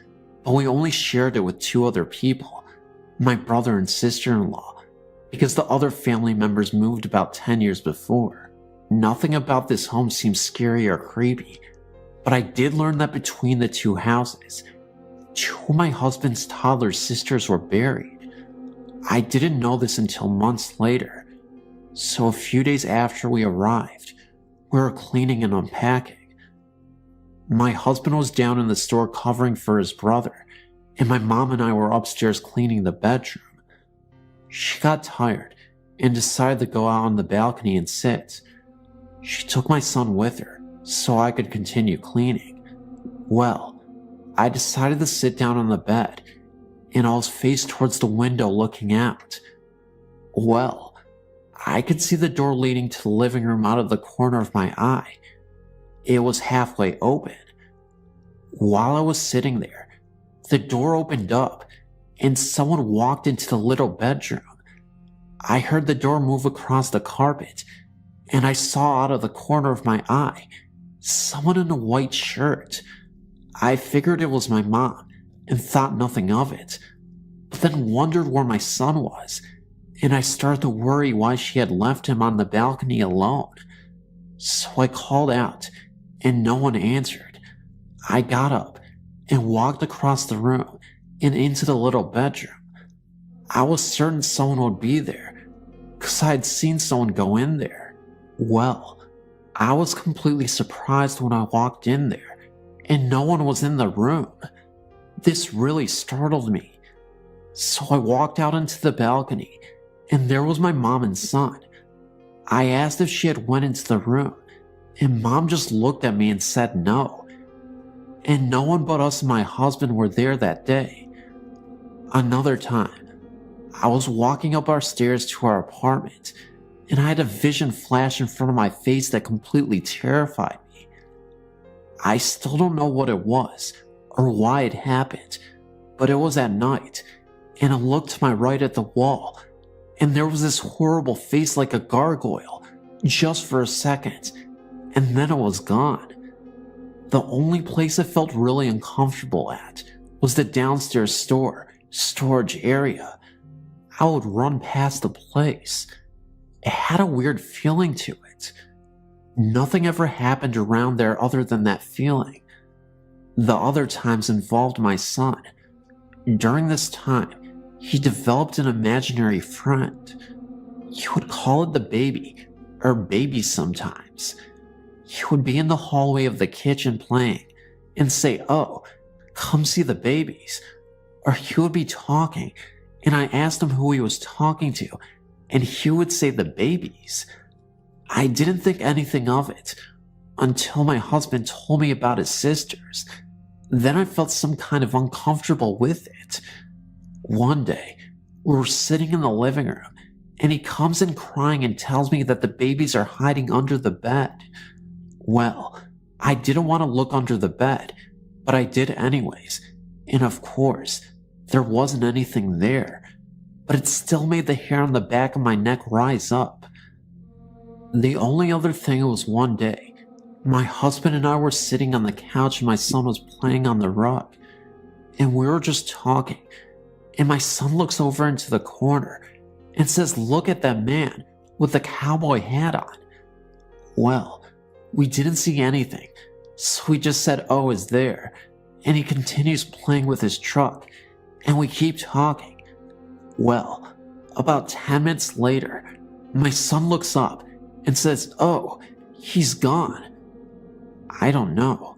but we only shared it with two other people, my brother and sister-in-law, because the other family members moved about 10 years before. Nothing about this home seemed scary or creepy, but I did learn that between the two houses, two of my husband's toddler sisters were buried. I didn't know this until months later, so a few days after we arrived, we were cleaning and unpacking. My husband was down in the store covering for his brother, and my mom and I were upstairs cleaning the bedroom. She got tired and decided to go out on the balcony and sit. She took my son with her, so I could continue cleaning. Well, I decided to sit down on the bed, and I was faced towards the window looking out. Well, I could see the door leading to the living room out of the corner of my eye. It was halfway open. While I was sitting there, the door opened up and someone walked into the little bedroom. I heard the door move across the carpet, and I saw out of the corner of my eye someone in a white shirt. I figured it was my mom and thought nothing of it, but then wondered where my son was, and I started to worry why she had left him on the balcony alone. So I called out, and no one answered. I got up and walked across the room and into the little bedroom. I was certain someone would be there, because I had seen someone go in there. Well, I was completely surprised when I walked in there, and no one was in the room. This really startled me. So I walked out into the balcony, and there was my mom and son. I asked if she had went into the room, and Mom just looked at me and said no. And no one but us and my husband were there that day. Another time, I was walking up our stairs to our apartment, and I had a vision flash in front of my face that completely terrified me. I still don't know what it was or why it happened, but it was at night, and I looked to my right at the wall, and there was this horrible face like a gargoyle, just for a second, and then it was gone. The only place I felt really uncomfortable at was the downstairs storage area. I would run past the place. It had a weird feeling to it. Nothing ever happened around there other than that feeling. The other times involved my son. During this time, he developed an imaginary friend. He would call it the baby, or baby sometimes. He would be in the hallway of the kitchen playing and say, "Oh, come see the babies." Or he would be talking, and I asked him who he was talking to, and he would say the babies. I didn't think anything of it until my husband told me about his sisters. Then I felt some kind of uncomfortable with it. One day, we were sitting in the living room, and he comes in crying and tells me that the babies are hiding under the bed. Well, I didn't want to look under the bed, but I did anyways, and of course, there wasn't anything there, but it still made the hair on the back of my neck rise up. The only other thing was one day, my husband and I were sitting on the couch and my son was playing on the rug, and we were just talking, and my son looks over into the corner and says, "Look at that man with the cowboy hat on." Well, we didn't see anything, so we just said, "Oh, is there?" And he continues playing with his truck, and we keep talking. Well, about 10 minutes later, my son looks up and says, "Oh, he's gone." I don't know.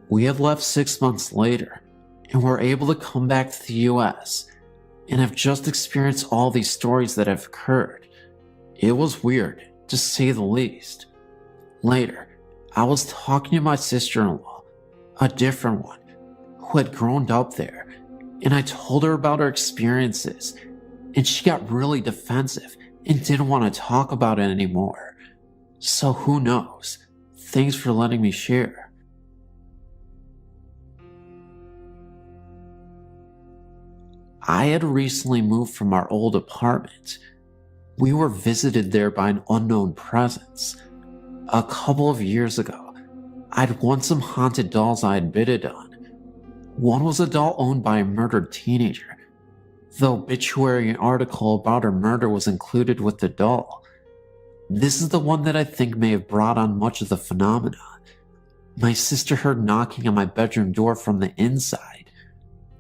We had left 6 months later, and were able to come back to the US, and have just experienced all these stories that have occurred. It was weird, to say the least. Later, I was talking to my sister-in-law, a different one, who had grown up there, and I told her about her experiences, and she got really defensive and didn't want to talk about it anymore. So who knows? Thanks for letting me share. I had recently moved from our old apartment. We were visited there by an unknown presence. A couple of years ago, I'd won some haunted dolls I had bidded on. One was a doll owned by a murdered teenager. The obituary article about her murder was included with the doll. This is the one that I think may have brought on much of the phenomena. My sister heard knocking on my bedroom door from the inside.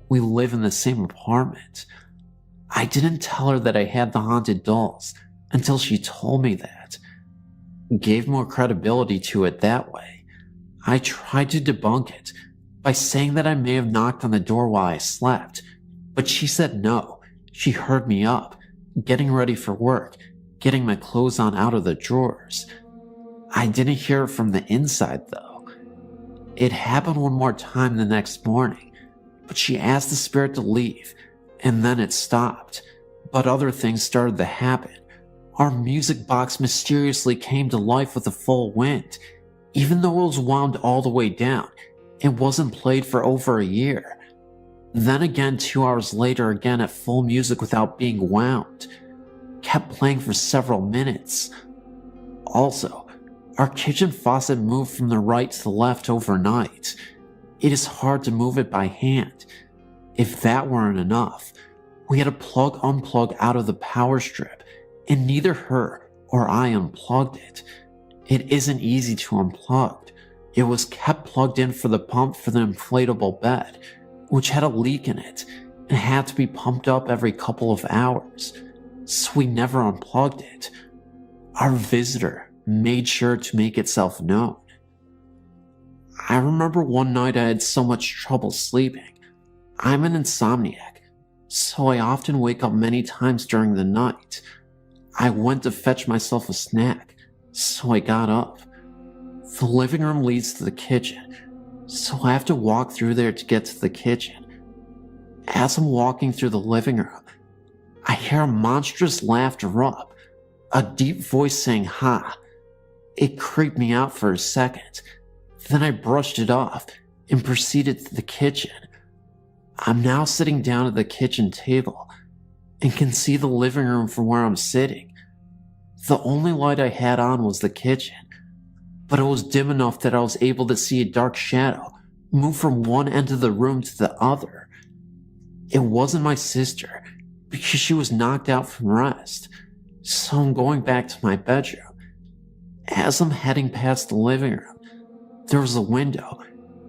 We live in the same apartment. I didn't tell her that I had the haunted dolls until she told me that. Gave more credibility to it that way. I tried to debunk it by saying that I may have knocked on the door while I slept, but she said no. She heard me up, getting ready for work, getting my clothes on out of the drawers. I didn't hear it from the inside though. It happened one more time the next morning, but she asked the spirit to leave, and then it stopped. But other things started to happen. Our music box mysteriously came to life with a full wind. Even though it was wound all the way down, it wasn't played for over a year. Then again 2 hours later, again at full music without being wound. Kept playing for several minutes. Also, our kitchen faucet moved from the right to the left overnight. It is hard to move it by hand. If that weren't enough, we had to unplug out of the power strip, and neither her or I unplugged it. It isn't easy to unplug. It was kept plugged in for the pump for the inflatable bed, which had a leak in it and had to be pumped up every couple of hours, so we never unplugged it. Our visitor made sure to make itself known. I remember one night I had so much trouble sleeping. I'm an insomniac, so I often wake up many times during the night. I went to fetch myself a snack, so I got up. The living room leads to the kitchen, so I have to walk through there to get to the kitchen. As I'm walking through the living room, I hear a monstrous laughter erupt, a deep voice saying "ha." It creeped me out for a second. Then I brushed it off and proceeded to the kitchen. I'm now sitting down at the kitchen table and can see the living room from where I'm sitting. The only light I had on was the kitchen, but it was dim enough that I was able to see a dark shadow move from one end of the room to the other. It wasn't my sister, because she was knocked out from rest, so I'm going back to my bedroom. As I'm heading past the living room, there was a window,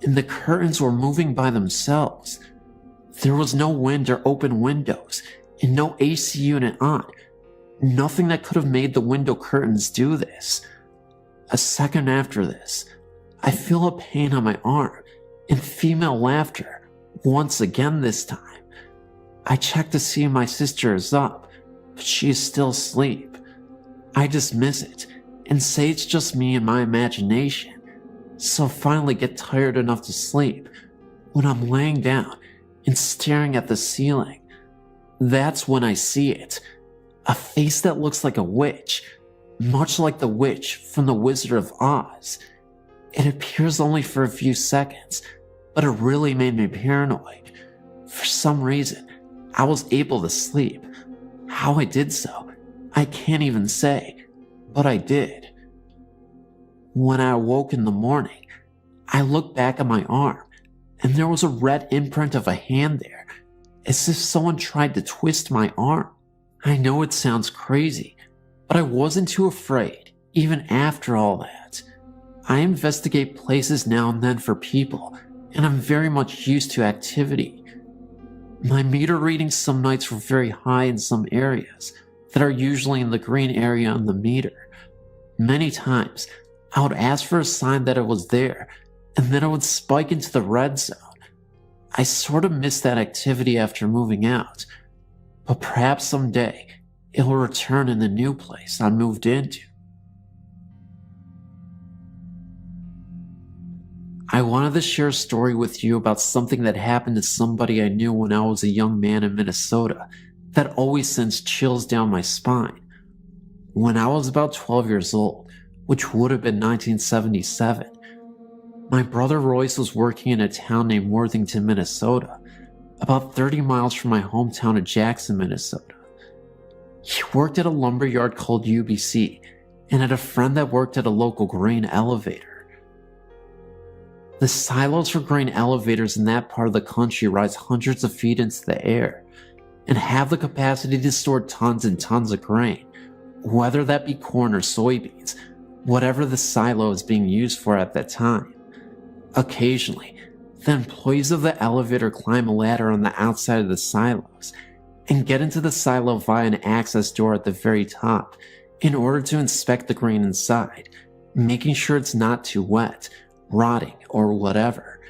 and the curtains were moving by themselves. There was no wind or open windows, and no AC unit on. Nothing that could have made the window curtains do this. A second after this, I feel a pain on my arm, and female laughter, once again this time. I check to see if my sister is up, but she is still asleep. I dismiss it, and say it's just me and my imagination, so I finally get tired enough to sleep when I'm laying down and staring at the ceiling. That's when I see it. A face that looks like a witch, much like the witch from The Wizard of Oz. It appears only for a few seconds, but it really made me paranoid. For some reason, I was able to sleep. How I did so, I can't even say, but I did. When I awoke in the morning, I looked back at my arm, and there was a red imprint of a hand there, as if someone tried to twist my arm. I know it sounds crazy, but I wasn't too afraid, even after all that. I investigate places now and then for people, and I'm very much used to activity. My meter readings some nights were very high in some areas that are usually in the green area on the meter. Many times, I would ask for a sign that it was there, and then it would spike into the red zone. I sort of missed that activity after moving out, but perhaps someday it will return in the new place I moved into. I wanted to share a story with you about something that happened to somebody I knew when I was a young man in Minnesota that always sends chills down my spine. When I was about 12 years old, which would have been 1977, my brother Royce was working in a town named Worthington, Minnesota, about 30 miles from my hometown of Jackson, Minnesota. He worked at a lumber yard called UBC and had a friend that worked at a local grain elevator. The silos for grain elevators in that part of the country rise hundreds of feet into the air and have the capacity to store tons and tons of grain, whether that be corn or soybeans, whatever the silo is being used for at that time. Occasionally, the employees of the elevator climb a ladder on the outside of the silos and get into the silo via an access door at the very top in order to inspect the grain inside, making sure it's not too wet, rotting, or whatever.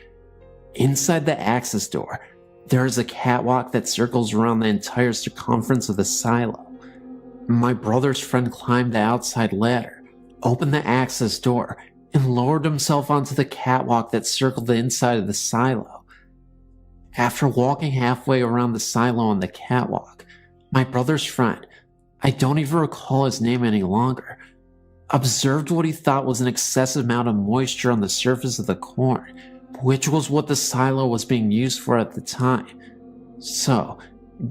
Inside the access door, there is a catwalk that circles around the entire circumference of the silo. My brother's friend climbed the outside ladder, opened the access door, and lowered himself onto the catwalk that circled the inside of the silo. After walking halfway around the silo on the catwalk, my brother's friend, I don't even recall his name any longer, observed what he thought was an excessive amount of moisture on the surface of the corn, which was what the silo was being used for at the time. So,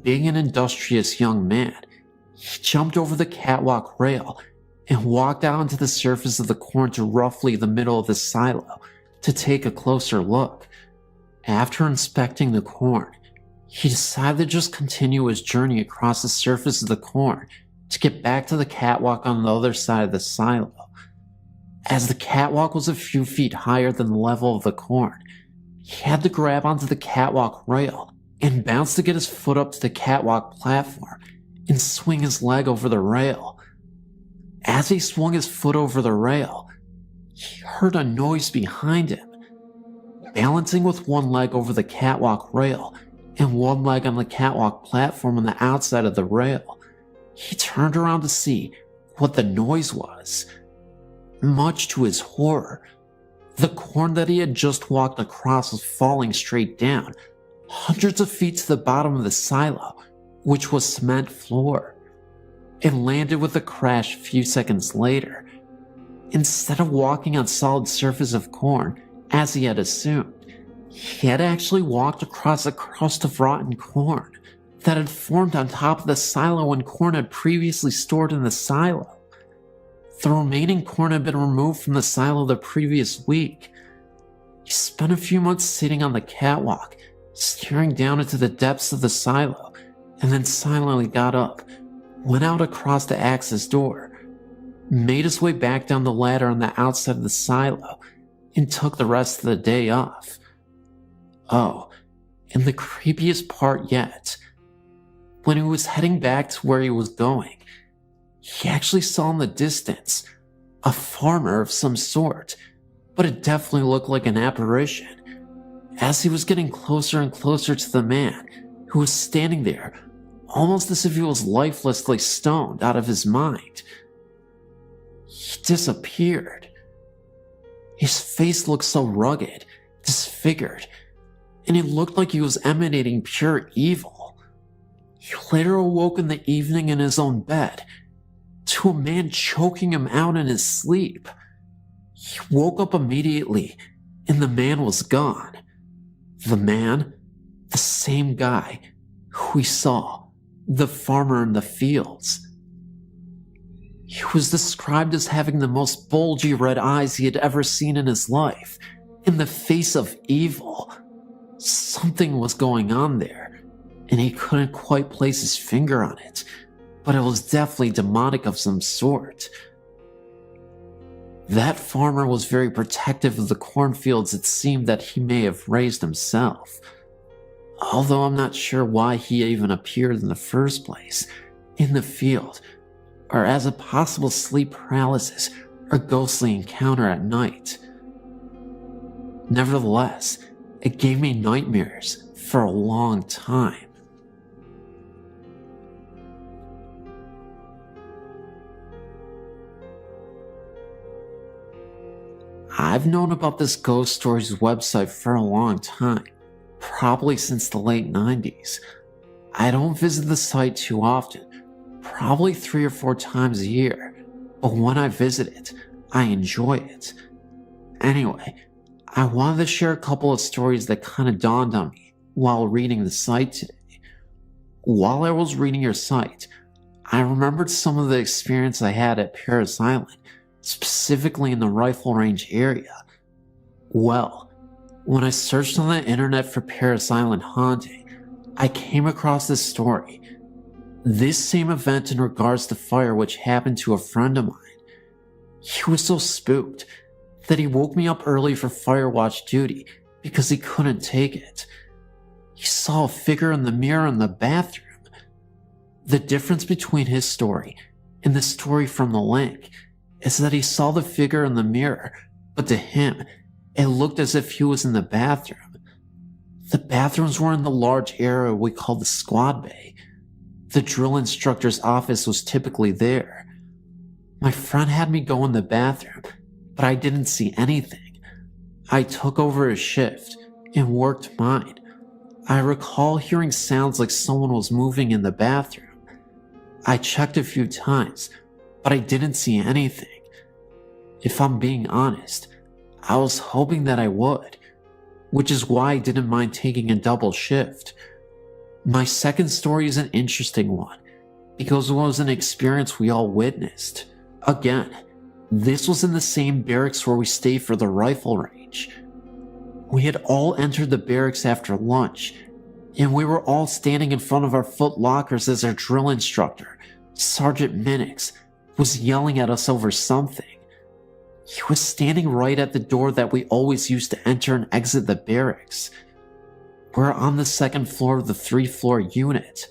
being an industrious young man, he jumped over the catwalk rail and walked out onto the surface of the corn to roughly the middle of the silo to take a closer look. After inspecting the corn, he decided to just continue his journey across the surface of the corn to get back to the catwalk on the other side of the silo. As the catwalk was a few feet higher than the level of the corn, he had to grab onto the catwalk rail and bounce to get his foot up to the catwalk platform and swing his leg over the rail. As he swung his foot over the rail, he heard a noise behind him. Balancing with one leg over the catwalk rail and one leg on the catwalk platform on the outside of the rail, he turned around to see what the noise was. Much to his horror, the corn that he had just walked across was falling straight down, hundreds of feet to the bottom of the silo, which was cement floor. It landed with a crash a few seconds later. Instead of walking on solid surface of corn, as he had assumed, he had actually walked across a crust of rotten corn that had formed on top of the silo when corn had previously stored in the silo. The remaining corn had been removed from the silo the previous week. He spent a few months sitting on the catwalk, staring down into the depths of the silo, and then silently got up, went out across the access door, made his way back down the ladder on the outside of the silo, and took the rest of the day off. Oh, and the creepiest part yet, when he was heading back to where he was going, he actually saw in the distance a farmer of some sort, but it definitely looked like an apparition. As he was getting closer and closer to the man who was standing there, almost as if he was lifelessly stoned out of his mind, he disappeared. His face looked so rugged, disfigured, and it looked like he was emanating pure evil. He later awoke in the evening in his own bed to a man choking him out in his sleep. He woke up immediately, and the man was gone. The man, the same guy who he saw, the farmer in the fields. He was described as having the most bulgy red eyes he had ever seen in his life, in the face of evil. Something was going on there, and he couldn't quite place his finger on it, but it was definitely demonic of some sort. That farmer was very protective of the cornfields it seemed that he may have raised himself, although I'm not sure why he even appeared in the first place, in the field, or as a possible sleep paralysis or ghostly encounter at night. Nevertheless, it gave me nightmares for a long time. I've known about this Ghost Stories website for a long time, probably since the late 90s. I don't visit the site too often, probably 3 or 4 times a year, but when I visit it, I enjoy it. Anyway, I wanted to share a couple of stories that kind of dawned on me while reading the site today. While I was reading your site, I remembered some of the experience I had at Paris Island, specifically in the rifle range area. Well, when I searched on the internet for Paris Island haunting, I came across this story. This same event in regards to fire which happened to a friend of mine. He was so spooked that he woke me up early for fire watch duty because he couldn't take it. He saw a figure in the mirror in the bathroom. The difference between his story and the story from the link is that he saw the figure in the mirror, but to him, it looked as if he was in the bathroom. The bathrooms were in the large area we call the squad bay. The drill instructor's office was typically there. My friend had me go in the bathroom, but I didn't see anything. I took over his shift and worked mine. I recall hearing sounds like someone was moving in the bathroom. I checked a few times, but I didn't see anything. If I'm being honest, I was hoping that I would, which is why I didn't mind taking a double shift. My second story is an interesting one, because it was an experience we all witnessed. Again, this was in the same barracks where we stayed for the rifle range. We had all entered the barracks after lunch, and we were all standing in front of our foot lockers as our drill instructor, Sergeant Minix, was yelling at us over something. He was standing right at the door that we always used to enter and exit the barracks. We're on the second floor of the 3-floor unit.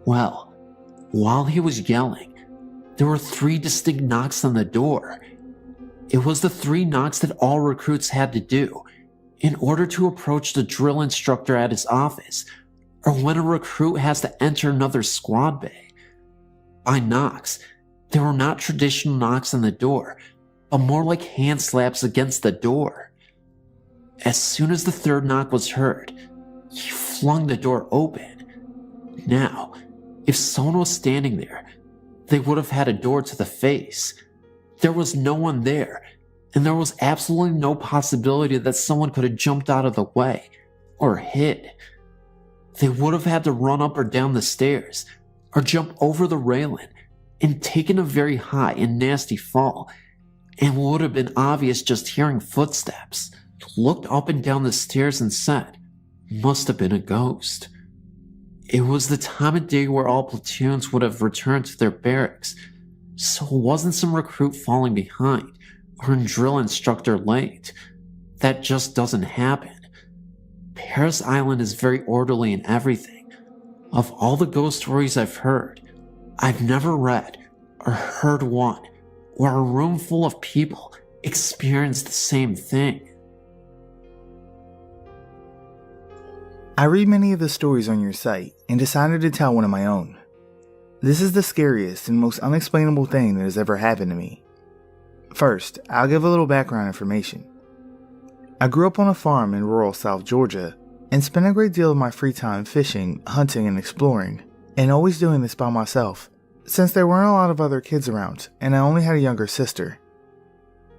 Well, while he was yelling, there were 3 distinct knocks on the door. It was the 3 knocks that all recruits had to do in order to approach the drill instructor at his office, or when a recruit has to enter another squad bay. By knocks, they were not traditional knocks on the door, but more like hand slaps against the door. As soon as the 3rd knock was heard, he flung the door open. Now, if someone was standing there, they would have had a door to the face. There was no one there, and there was absolutely no possibility that someone could have jumped out of the way or hid. They would have had to run up or down the stairs, or jump over the railing and taken a very high and nasty fall, and would have been obvious just hearing footsteps. Looked up and down the stairs and said, "Must have been a ghost." It was the time of day where all platoons would have returned to their barracks, so it wasn't some recruit falling behind or a drill instructor late. That just doesn't happen. Paris Island is very orderly and everything. Of all the ghost stories I've heard, I've never read or heard one where a room full of people experienced the same thing. I read many of the stories on your site and decided to tell one of my own. This is the scariest and most unexplainable thing that has ever happened to me. First, I'll give a little background information. I grew up on a farm in rural South Georgia and spent a great deal of my free time fishing, hunting, and exploring, and always doing this by myself, since there weren't a lot of other kids around and I only had a younger sister.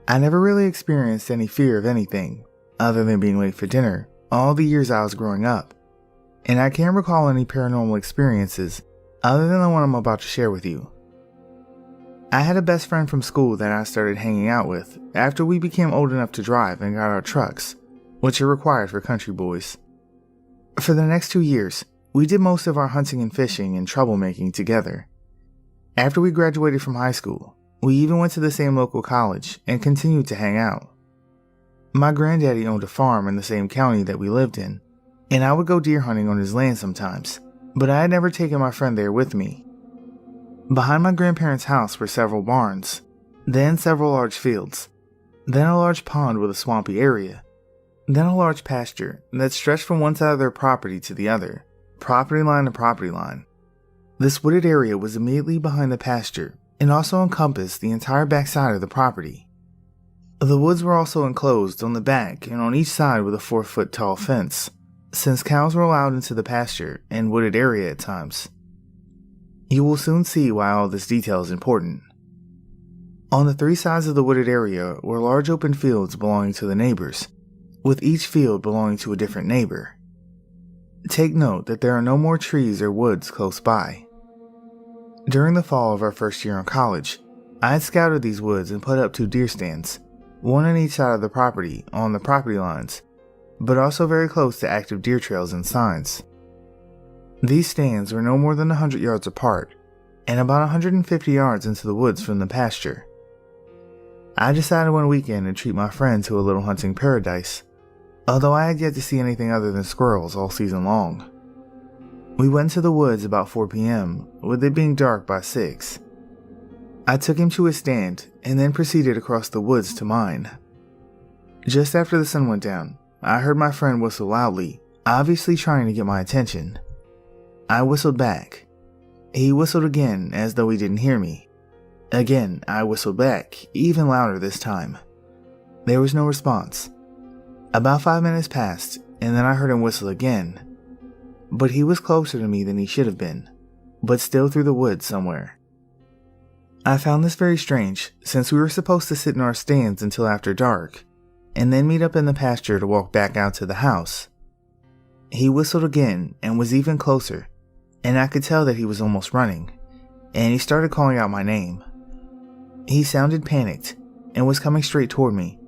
I never really experienced any fear of anything, other than being late for dinner, all the years I was growing up, and I can't recall any paranormal experiences other than the one I'm about to share with you. I had a best friend from school that I started hanging out with after we became old enough to drive and got our trucks, which are required for country boys. For the next 2 years, we did most of our hunting and fishing and troublemaking together. After we graduated from high school, we even went to the same local college and continued to hang out. My granddaddy owned a farm in the same county that we lived in, and I would go deer hunting on his land sometimes, but I had never taken my friend there with me. Behind my grandparents' house were several barns, then several large fields, then a large pond with a swampy area, then a large pasture that stretched from one side of their property to the other, property line to property line. This wooded area was immediately behind the pasture and also encompassed the entire backside of the property. The woods were also enclosed on the back and on each side with a 4-foot tall fence, since cows were allowed into the pasture and wooded area at times. You will soon see why all this detail is important. On the 3 sides of the wooded area were large open fields belonging to the neighbors, with each field belonging to a different neighbor. Take note that there are no more trees or woods close by. During the fall of our first year in college, I had scouted these woods and put up 2 deer stands, one on each side of the property on the property lines, but also very close to active deer trails and signs. These stands were no more than 100 yards apart, and about 150 yards into the woods from the pasture. I decided one weekend to treat my friend to a little hunting paradise, although I had yet to see anything other than squirrels all season long. We went to the woods about 4 p.m., with it being dark by 6. I took him to his stand and then proceeded across the woods to mine. Just after the sun went down, I heard my friend whistle loudly, obviously trying to get my attention. I whistled back. He whistled again as though he didn't hear me. Again, I whistled back, even louder this time. There was no response. About 5 minutes passed, and then I heard him whistle again. But he was closer to me than he should have been, but still through the woods somewhere. I found this very strange, since we were supposed to sit in our stands until after dark, and then meet up in the pasture to walk back out to the house. He whistled again and was even closer, and I could tell that he was almost running, and he started calling out my name. He sounded panicked and was coming straight toward me,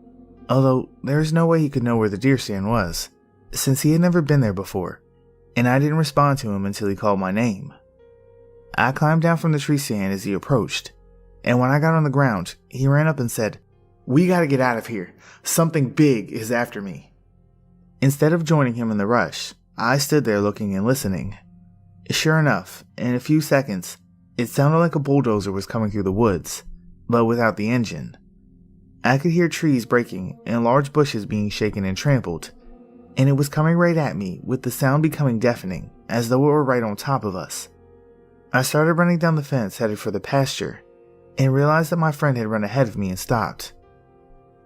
although there is no way he could know where the deer stand was, since he had never been there before, and I didn't respond to him until he called my name. I climbed down from the tree stand as he approached, and when I got on the ground, he ran up and said, "We gotta get out of here. Something big is after me." Instead of joining him in the rush, I stood there looking and listening. Sure enough, in a few seconds, it sounded like a bulldozer was coming through the woods, but without the engine. I could hear trees breaking and large bushes being shaken and trampled, and it was coming right at me with the sound becoming deafening, as though it were right on top of us. I started running down the fence headed for the pasture, and realized that my friend had run ahead of me and stopped.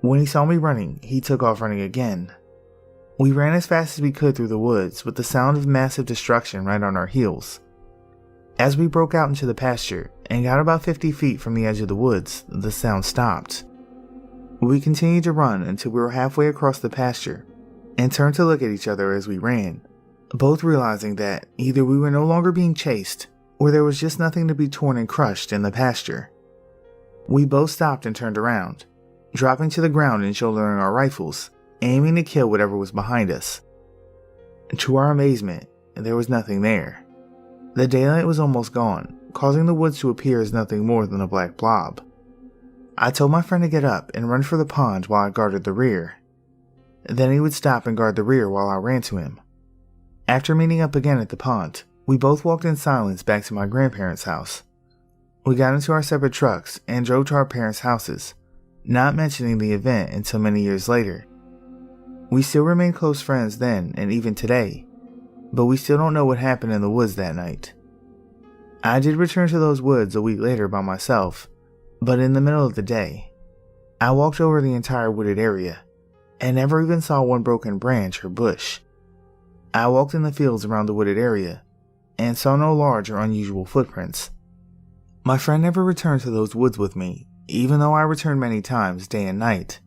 When he saw me running, he took off running again. We ran as fast as we could through the woods with the sound of massive destruction right on our heels. As we broke out into the pasture and got about 50 feet from the edge of the woods, the sound stopped. We continued to run until we were halfway across the pasture and turned to look at each other as we ran, both realizing that either we were no longer being chased or there was just nothing to be torn and crushed in the pasture. We both stopped and turned around, dropping to the ground and shouldering our rifles, aiming to kill whatever was behind us. To our amazement, there was nothing there. The daylight was almost gone, causing the woods to appear as nothing more than a black blob. I told my friend to get up and run for the pond while I guarded the rear. Then he would stop and guard the rear while I ran to him. After meeting up again at the pond, we both walked in silence back to my grandparents' house. We got into our separate trucks and drove to our parents' houses, not mentioning the event until many years later. We still remain close friends then and even today, but we still don't know what happened in the woods that night. I did return to those woods a week later by myself, but in the middle of the day. I walked over the entire wooded area and never even saw one broken branch or bush. I walked in the fields around the wooded area and saw no large or unusual footprints. My friend never returned to those woods with me, even though I returned many times day and night,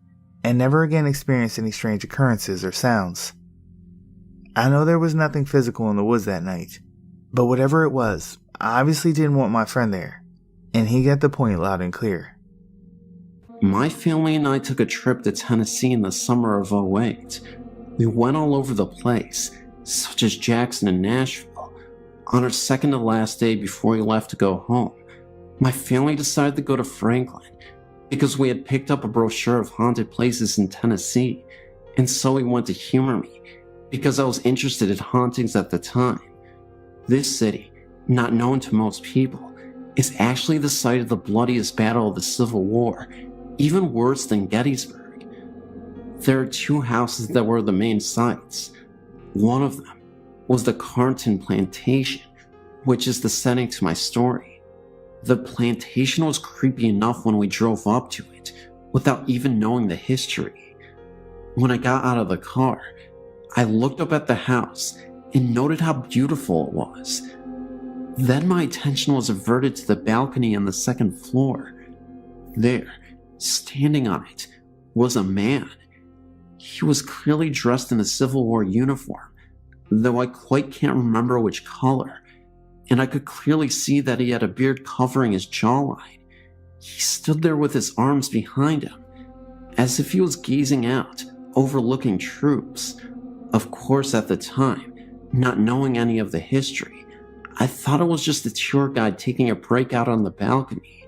and never again experienced any strange occurrences or sounds. I know there was nothing physical in the woods that night, but whatever it was, I obviously didn't want my friend there, and he got the point loud and clear. My family and I took a trip to Tennessee in the summer of '08. We went all over the place, such as Jackson and Nashville. On our second to last day before we left to go home, my family decided to go to Franklin because we had picked up a brochure of haunted places in Tennessee, and so we went to humor me because I was interested in hauntings at the time. This city, not known to most people, is actually the site of the bloodiest battle of the Civil War, even worse than Gettysburg. There are two houses that were the main sites. One of them was the Carnton Plantation, which is the setting to my story. The plantation was creepy enough when we drove up to it, without even knowing the history. When I got out of the car, I looked up at the house and noted how beautiful it was. Then my attention was averted to the balcony on the second floor. There, standing on it, was a man. He was clearly dressed in a Civil War uniform, though I quite can't remember which color, and I could clearly see that he had a beard covering his jawline. He stood there with his arms behind him, as if he was gazing out, overlooking troops. Of course, at the time, not knowing any of the history, I thought it was just a tour guide taking a break out on the balcony.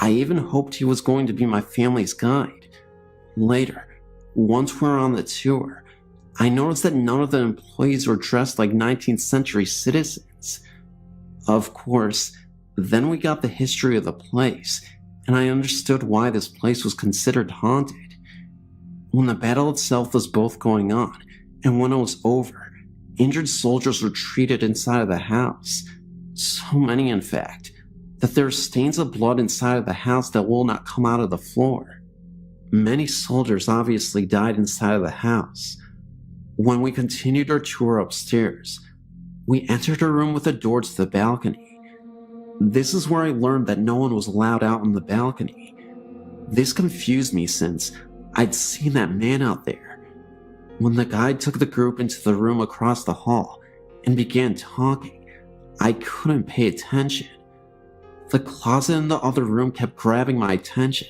I even hoped he was going to be my family's guide. Later, once we were on the tour, I noticed that none of the employees were dressed like 19th century citizens. Of course, then we got the history of the place, and I understood why this place was considered haunted. When the battle itself was both going on, and when it was over, injured soldiers were treated inside of the house. So many, in fact, that there are stains of blood inside of the house that will not come out of the floor. Many soldiers obviously died inside of the house. When we continued our tour upstairs, we entered a room with a door to the balcony. This is where I learned that no one was allowed out on the balcony. This confused me since I'd seen that man out there. When the guide took the group into the room across the hall and began talking, I couldn't pay attention. The closet in the other room kept grabbing my attention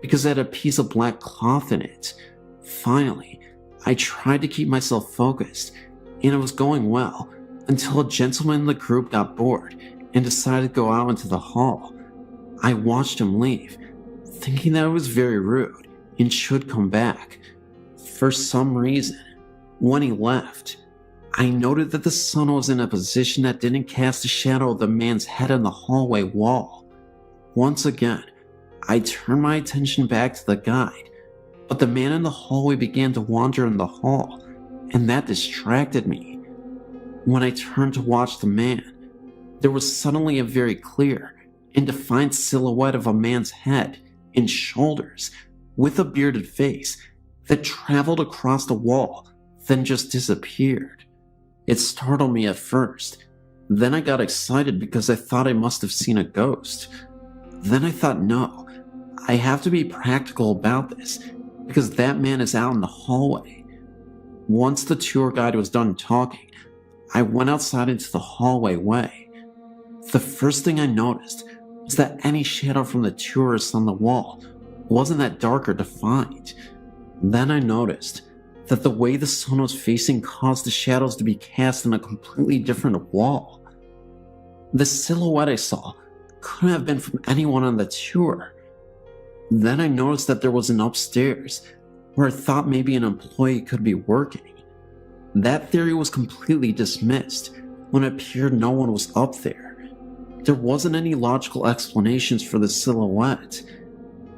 because it had a piece of black cloth in it. Finally, I tried to keep myself focused, and it was going well until a gentleman in the group got bored and decided to go out into the hall. I watched him leave, thinking that it was very rude and should come back. For some reason, when he left, I noted that the sun was in a position that didn't cast a shadow of the man's head on the hallway wall. Once again, I turned my attention back to the guide, but the man in the hallway began to wander in the hall, and that distracted me. When I turned to watch the man, there was suddenly a very clear and defined silhouette of a man's head and shoulders with a bearded face that traveled across the wall, then just disappeared. It startled me at first. Then I got excited because I thought I must have seen a ghost. Then I thought, no, I have to be practical about this because that man is out in the hallway. Once the tour guide was done talking, I went outside into the hallway way. The first thing I noticed was that any shadow from the tourists on the wall wasn't that dark or defined. Then I noticed that the way the sun was facing caused the shadows to be cast in a completely different wall. The silhouette I saw couldn't have been from anyone on the tour. Then I noticed that there was an upstairs where I thought maybe an employee could be working. That theory was completely dismissed when it appeared no one was up there. There wasn't any logical explanations for the silhouette.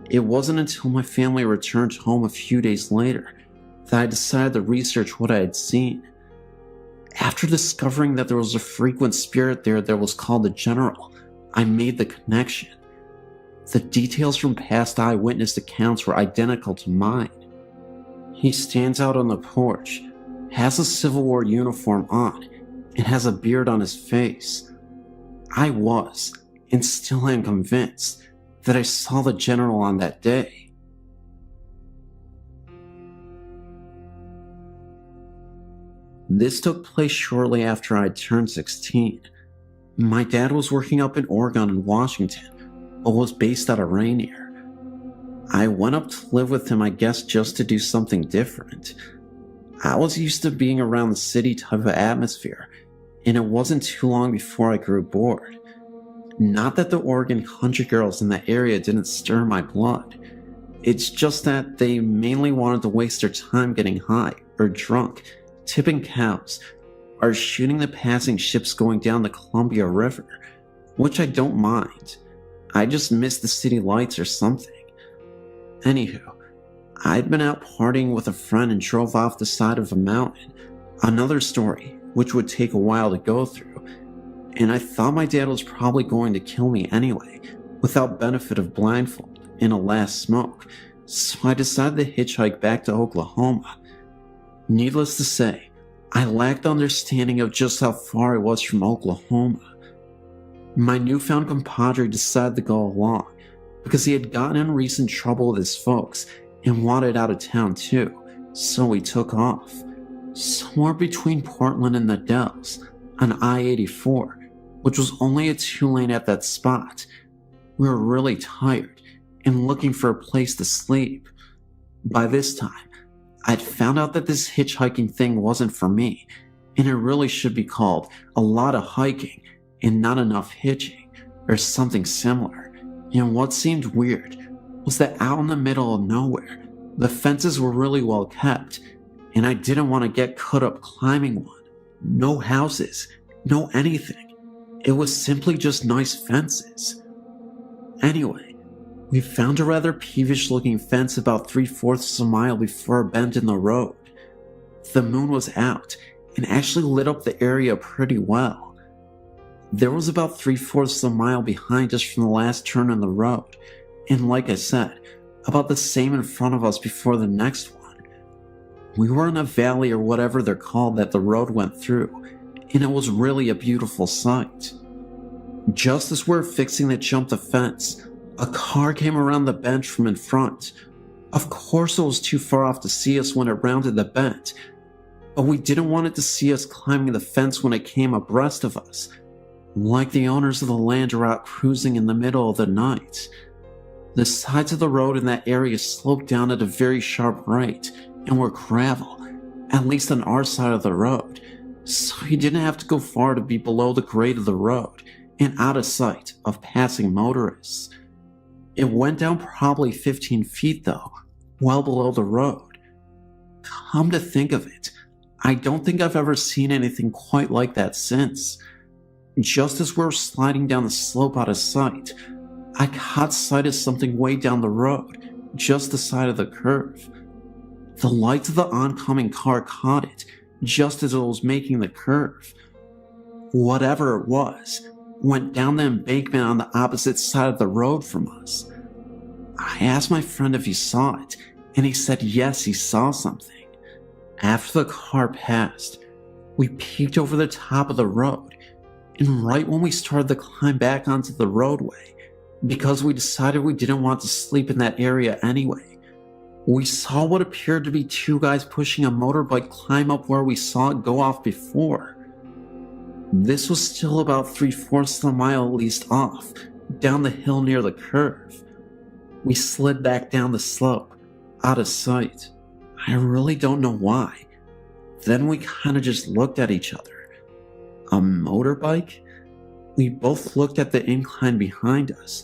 It wasn't until my family returned home a few days later that I decided to research what I had seen. After discovering that there was a frequent spirit there that was called the General, I made the connection. The details from past eyewitness accounts were identical to mine. He stands out on the porch, has a Civil War uniform on, and has a beard on his face. I was, and still am convinced, that I saw the General on that day. This took place shortly after I had turned 16. My dad was working up in Oregon and Washington, but was based out of Rainier. I went up to live with him, I guess just to do something different. I was used to being around the city type of atmosphere, and it wasn't too long before I grew bored. Not that the Oregon country girls in that area didn't stir my blood. It's just that they mainly wanted to waste their time getting high or drunk, tipping cows, or shooting the passing ships going down the Columbia River, which I don't mind. I just miss the city lights or something. Anywho, I'd been out partying with a friend and drove off the side of a mountain. Another story, which would take a while to go through. And I thought my dad was probably going to kill me anyway, without benefit of blindfold and a last smoke, so I decided to hitchhike back to Oklahoma. Needless to say, I lacked understanding of just how far I was from Oklahoma. My newfound compadre decided to go along, because he had gotten in recent trouble with his folks and wanted out of town too, so we took off. Somewhere between Portland and the Dells, on I-84, which was only a 2-lane at that spot. We were really tired and looking for a place to sleep. By this time, I'd found out that this hitchhiking thing wasn't for me, and it really should be called a lot of hiking and not enough hitching, or something similar. And what seemed weird was that out in the middle of nowhere, the fences were really well kept, and I didn't want to get cut up climbing one. No houses, no anything. It was simply just nice fences. Anyway, we found a rather peevish looking fence about 3/4 of a mile before a bend in the road. The moon was out and actually lit up the area pretty well. There was about 3/4 of a mile behind us from the last turn in the road, and like I said, about the same in front of us before the next one. We were in a valley or whatever they're called that the road went through, and it was really a beautiful sight. Just as we were fixing to jump the fence, a car came around the bend from in front. Of course it was too far off to see us when it rounded the bend, but we didn't want it to see us climbing the fence when it came abreast of us, like the owners of the land are out cruising in the middle of the night. The sides of the road in that area sloped down at a very sharp right and were gravel, at least on our side of the road, so you didn't have to go far to be below the grade of the road and out of sight of passing motorists. It went down probably 15 feet though, well below the road. Come to think of it, I don't think I've ever seen anything quite like that since. Just as we were sliding down the slope out of sight, I caught sight of something way down the road, just the side of the curve. The lights of the oncoming car caught it, just as it was making the curve. Whatever it was, went down the embankment on the opposite side of the road from us. I asked my friend if he saw it, and he said yes, he saw something. After the car passed, we peeked over the top of the road, and right when we started to climb back onto the roadway, because we decided we didn't want to sleep in that area anyway, we saw what appeared to be two guys pushing a motorbike climb up where we saw it go off before. This was still about 3/4 of a mile at least off, down the hill near the curve. We slid back down the slope, out of sight. I really don't know why. Then we kind of just looked at each other. A motorbike? We both looked at the incline behind us.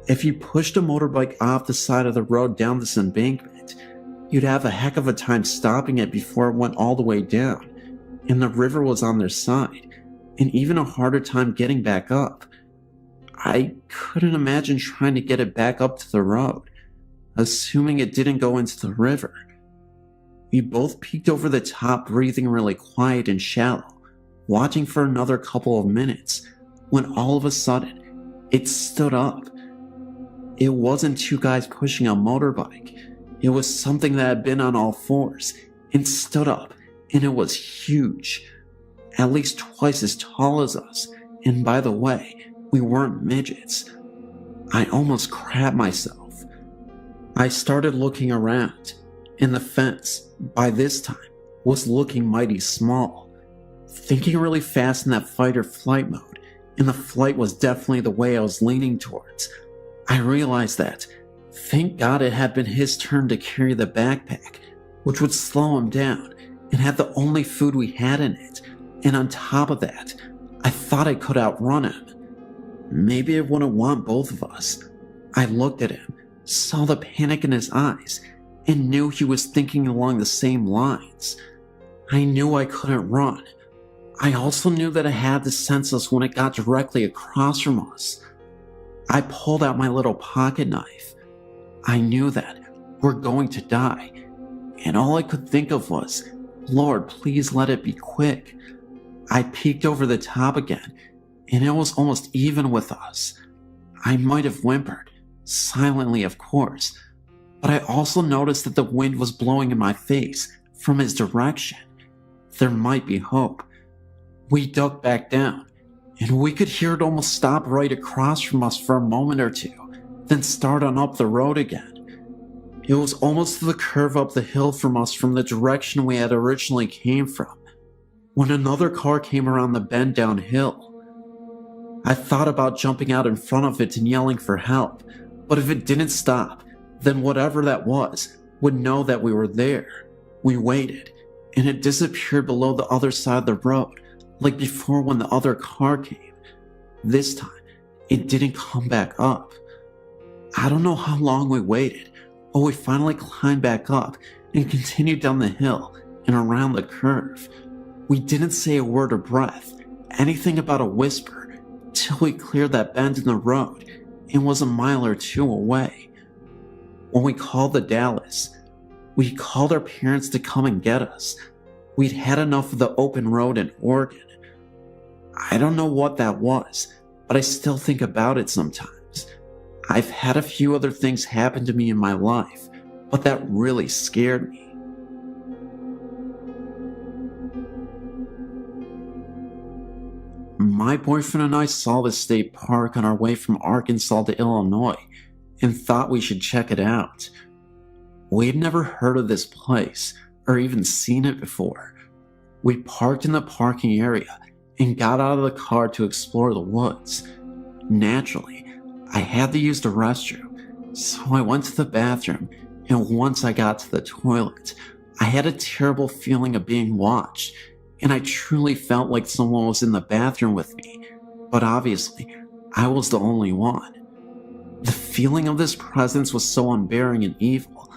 If you pushed a motorbike off the side of the road down this embankment, you'd have a heck of a time stopping it before it went all the way down, and the river was on their side, and even a harder time getting back up. I couldn't imagine trying to get it back up to the road, assuming it didn't go into the river. We both peeked over the top, breathing really quiet and shallow, watching for another couple of minutes, when all of a sudden, it stood up. It wasn't two guys pushing a motorbike. It was something that had been on all fours and stood up, and it was huge. At least twice as tall as us, and by the way, we weren't midgets. I almost crapped myself. I started looking around, and the fence, by this time, was looking mighty small. Thinking really fast in that fight or flight mode, and the flight was definitely the way I was leaning towards, I realized that, thank God it had been his turn to carry the backpack, which would slow him down, and had the only food we had in it, and on top of that, I thought I could outrun him. Maybe it wouldn't want both of us. I looked at him, saw the panic in his eyes, and knew he was thinking along the same lines. I knew I couldn't run. I also knew that I had to sense us when it got directly across from us. I pulled out my little pocket knife. I knew that we're going to die, and all I could think of was, Lord, please let it be quick. I peeked over the top again, and it was almost even with us. I might have whimpered, silently of course, but I also noticed that the wind was blowing in my face from his direction. There might be hope. We ducked back down, and we could hear it almost stop right across from us for a moment or two, then start on up the road again. It was almost to the curve up the hill from us from the direction we had originally came from, when another car came around the bend downhill. I thought about jumping out in front of it and yelling for help, but if it didn't stop, then whatever that was would know that we were there. We waited, and it disappeared below the other side of the road, like before when the other car came. This time, it didn't come back up. I don't know how long we waited, but we finally climbed back up and continued down the hill and around the curve. We didn't say a word or breath, anything about a whisper, till we cleared that bend in the road and was a mile or two away. When we called the Dallas, we called our parents to come and get us. We'd had enough of the open road in Oregon. I don't know what that was, but I still think about it sometimes. I've had a few other things happen to me in my life, but that really scared me. My boyfriend and I saw the state park on our way from Arkansas to Illinois and thought we should check it out. We'd never heard of this place or even seen it before. We parked in the parking area and got out of the car to explore the woods. Naturally, I had to use the restroom, so I went to the bathroom, and once I got to the toilet, I had a terrible feeling of being watched, and I truly felt like someone was in the bathroom with me, but obviously, I was the only one. The feeling of this presence was so unbearing and evil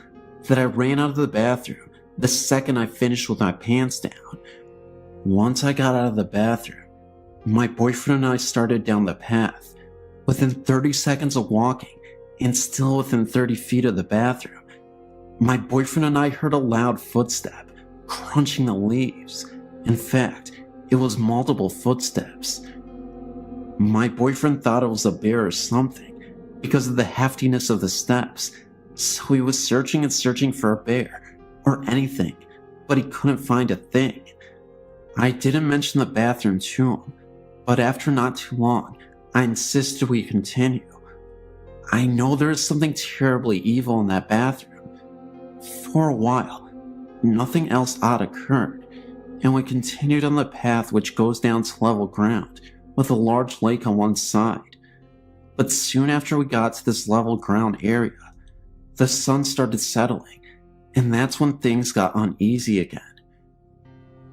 that I ran out of the bathroom the second I finished with my pants down. Once I got out of the bathroom, my boyfriend and I started down the path. Within 30 seconds of walking, and still within 30 feet of the bathroom, my boyfriend and I heard a loud footstep, crunching the leaves. In fact, it was multiple footsteps. My boyfriend thought it was a bear or something because of the heftiness of the steps, so he was searching and searching for a bear or anything, but he couldn't find a thing. I didn't mention the bathroom to him, but after not too long, I insisted we continue. I know there is something terribly evil in that bathroom. For a while, nothing else odd occurred, and we continued on the path which goes down to level ground with a large lake on one side. But soon after we got to this level ground area, the sun started settling, and that's when things got uneasy again.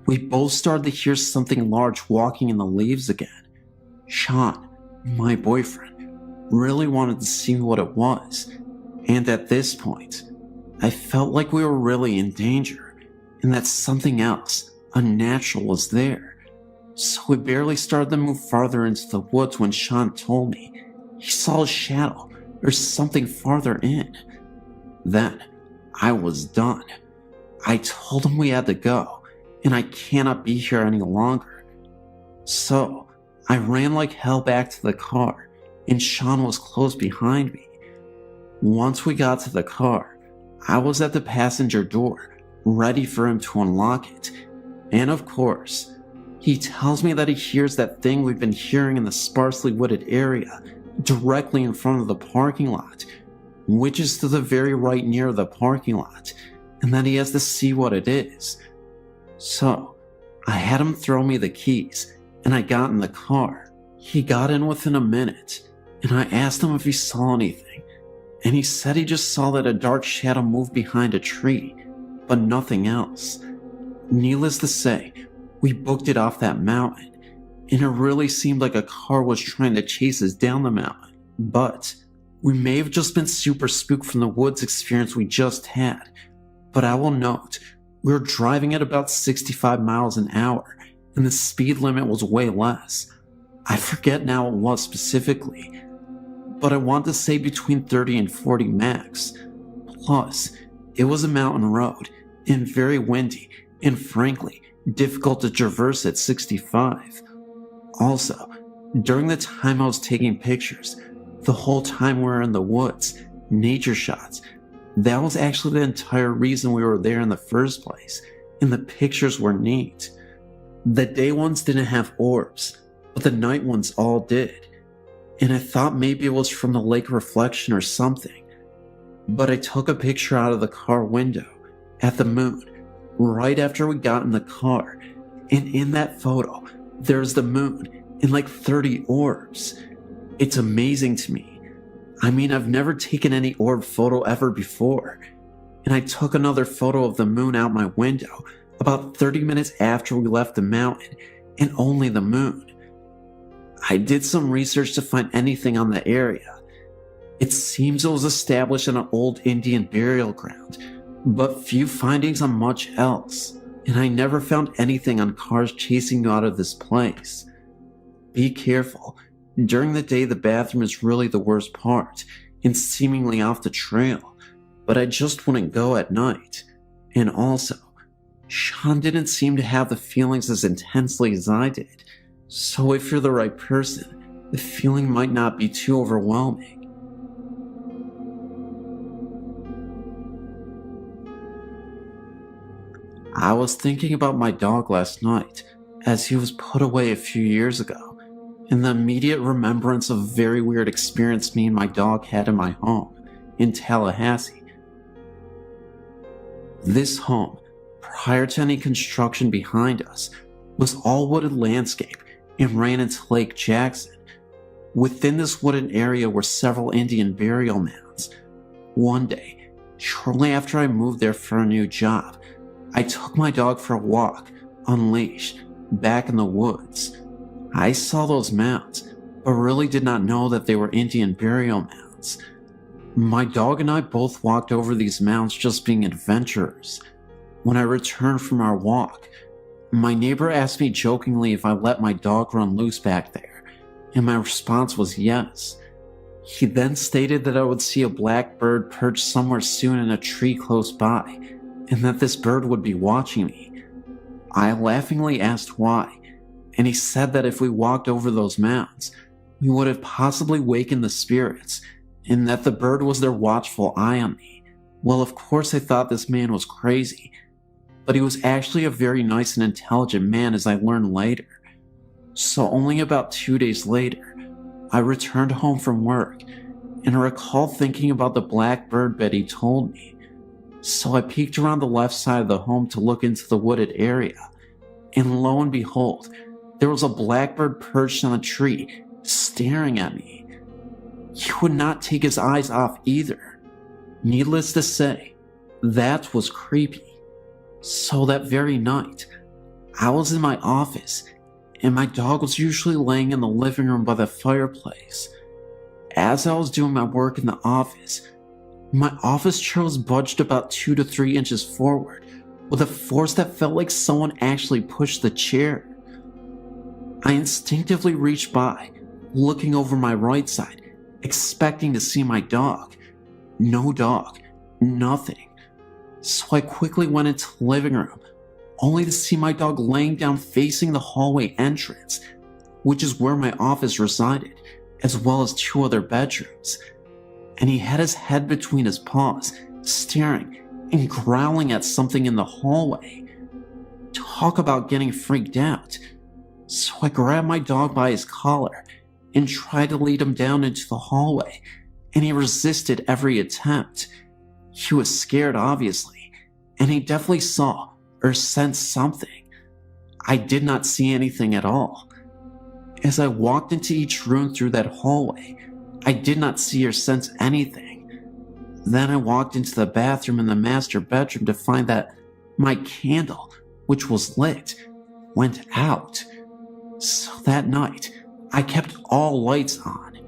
We both started to hear something large walking in the leaves again. Sean, my boyfriend, really wanted to see what it was, and at this point, I felt like we were really in danger, and that something else, unnatural, was there. So we barely started to move farther into the woods when Sean told me he saw a shadow or something farther in. Then, I was done. I told him we had to go, and I cannot be here any longer. So, I ran like hell back to the car, and Sean was close behind me. Once we got to the car, I was at the passenger door, ready for him to unlock it. And of course, he tells me that he hears that thing we've been hearing in the sparsely wooded area, directly in front of the parking lot, which is to the very right near the parking lot, and that he has to see what it is. So, I had him throw me the keys, and I got in the car. He got in within a minute, and I asked him if he saw anything, and he said he just saw that a dark shadow moved behind a tree, but nothing else. Needless to say, we booked it off that mountain, and it really seemed like a car was trying to chase us down the mountain. But we may have just been super spooked from the woods experience we just had. But I will note, we were driving at about 65 miles an hour, and the speed limit was way less. I forget now what it was specifically, but I want to say between 30 and 40 max. Plus, it was a mountain road, and very windy, and frankly, difficult to traverse at 65. Also, during the time I was taking pictures, the whole time we were in the woods, nature shots, that was actually the entire reason we were there in the first place, and the pictures were neat. The day ones didn't have orbs, but the night ones all did, and I thought maybe it was from the lake reflection or something. But I took a picture out of the car window, at the moon, right after we got in the car, and in that photo, there's the moon and like 30 orbs. It's amazing to me. I mean, I've never taken any orb photo ever before, and I took another photo of the moon out my window about 30 minutes after we left the mountain, and only the moon. I did some research to find anything on the area. It seems it was established in an old Indian burial ground, but few findings on much else, and I never found anything on cars chasing you out of this place. Be careful. During the day, the bathroom is really the worst part, and seemingly off the trail, but I just wouldn't go at night. And also, Sean didn't seem to have the feelings as intensely as I did, So if you're the right person, the feeling might not be too overwhelming. I was thinking about my dog last night, as he was put away a few years ago, and the immediate remembrance of a very weird experience me and my dog had in my home in Tallahassee. This home, prior to any construction behind us, was all wooded landscape and ran into Lake Jackson. Within this wooded area were several Indian burial mounds. One day, shortly after I moved there for a new job, I took my dog for a walk, unleashed, back in the woods. I saw those mounds, but really did not know that they were Indian burial mounds. My dog and I both walked over these mounds just being adventurers. When I returned from our walk, my neighbor asked me jokingly if I let my dog run loose back there, and my response was yes. He then stated that I would see a black bird perched somewhere soon in a tree close by, and that this bird would be watching me. I laughingly asked why, and he said that if we walked over those mounds, we would have possibly wakened the spirits, and that the bird was their watchful eye on me. Well, of course I thought this man was crazy, but he was actually a very nice and intelligent man, as I learned later. So only about 2 days later, I returned home from work, and I recall thinking about the black bird bed he told me. So I peeked around the left side of the home to look into the wooded area, and lo and behold, there was a blackbird perched on a tree, staring at me. He would not take his eyes off either. Needless to say, that was creepy. So that very night, I was in my office, and my dog was usually laying in the living room by the fireplace. As I was doing my work in the office, my office chair was budged about 2 to 3 inches forward, with a force that felt like someone actually pushed the chair. I instinctively reached by, looking over my right side, expecting to see my dog. No dog, nothing. So I quickly went into the living room, only to see my dog laying down facing the hallway entrance, which is where my office resided, as well as 2 other bedrooms. And he had his head between his paws, staring and growling at something in the hallway. Talk about getting freaked out. So I grabbed my dog by his collar and tried to lead him down into the hallway, and he resisted every attempt. He was scared, obviously, and he definitely saw or sensed something. I did not see anything at all. As I walked into each room through that hallway, I did not see or sense anything. Then I walked into the bathroom and the master bedroom to find that my candle, which was lit, went out. So that night, I kept all lights on.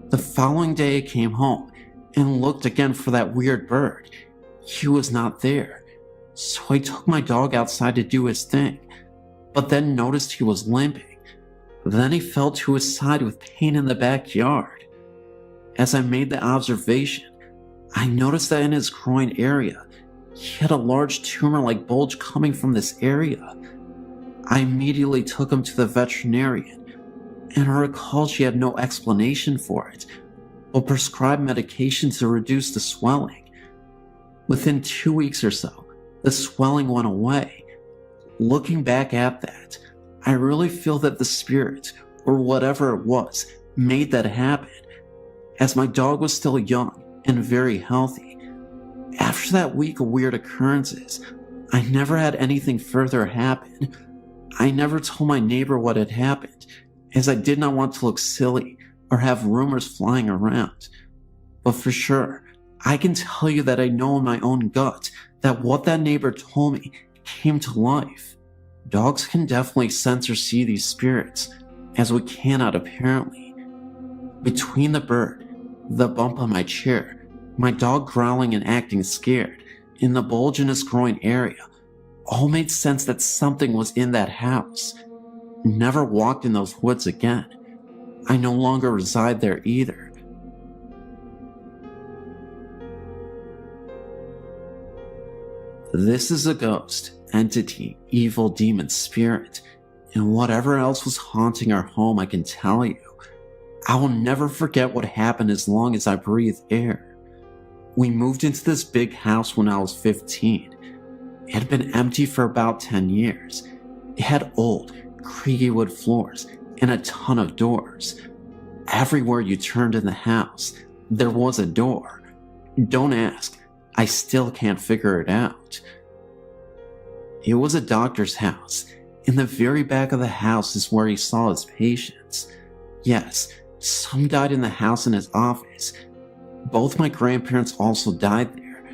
The following day I came home and looked again for that weird bird. He was not there. So I took my dog outside to do his thing, but then noticed he was limping. Then he fell to his side with pain in the backyard. As I made the observation, I noticed that in his groin area, he had a large tumor-like bulge coming from this area. I immediately took him to the veterinarian, and I recall she had no explanation for it, but prescribed medication to reduce the swelling. Within 2 weeks or so, the swelling went away. Looking back at that, I really feel that the spirit, or whatever it was, made that happen, as my dog was still young and very healthy. After that week of weird occurrences, I never had anything further happen. I never told my neighbor what had happened, as I did not want to look silly or have rumors flying around. But for sure, I can tell you that I know in my own gut that what that neighbor told me came to life. Dogs can definitely sense or see these spirits, as we cannot apparently. Between the bird, the bump on my chair, my dog growling and acting scared, and the bulge in his groin area, all made sense that something was in that house. Never walked in those woods again. I no longer reside there either. This is a ghost, entity, evil demon spirit, and whatever else was haunting our home, I can tell you, I will never forget what happened as long as I breathe air. We moved into this big house when I was 15. It had been empty for about 10 years. It had old, creaky wood floors and a ton of doors. Everywhere you turned in the house, there was a door. Don't ask, I still can't figure it out. It was a doctor's house. In the very back of the house is where he saw his patients. Yes, some died in the house in his office. Both my grandparents also died there.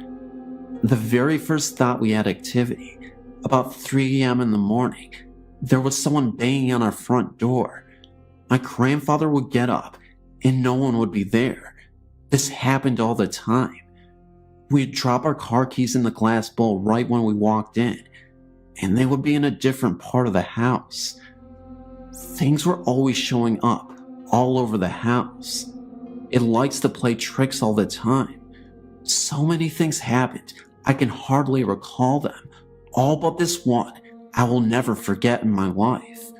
The very first thought we had activity, about 3 a.m. in the morning, there was someone banging on our front door. My grandfather would get up and no one would be there. This happened all the time. We'd drop our car keys in the glass bowl right when we walked in, and they would be in a different part of the house. Things were always showing up all over the house. It likes to play tricks all the time. So many things happened, I can hardly recall them, all but this one I will never forget in my life.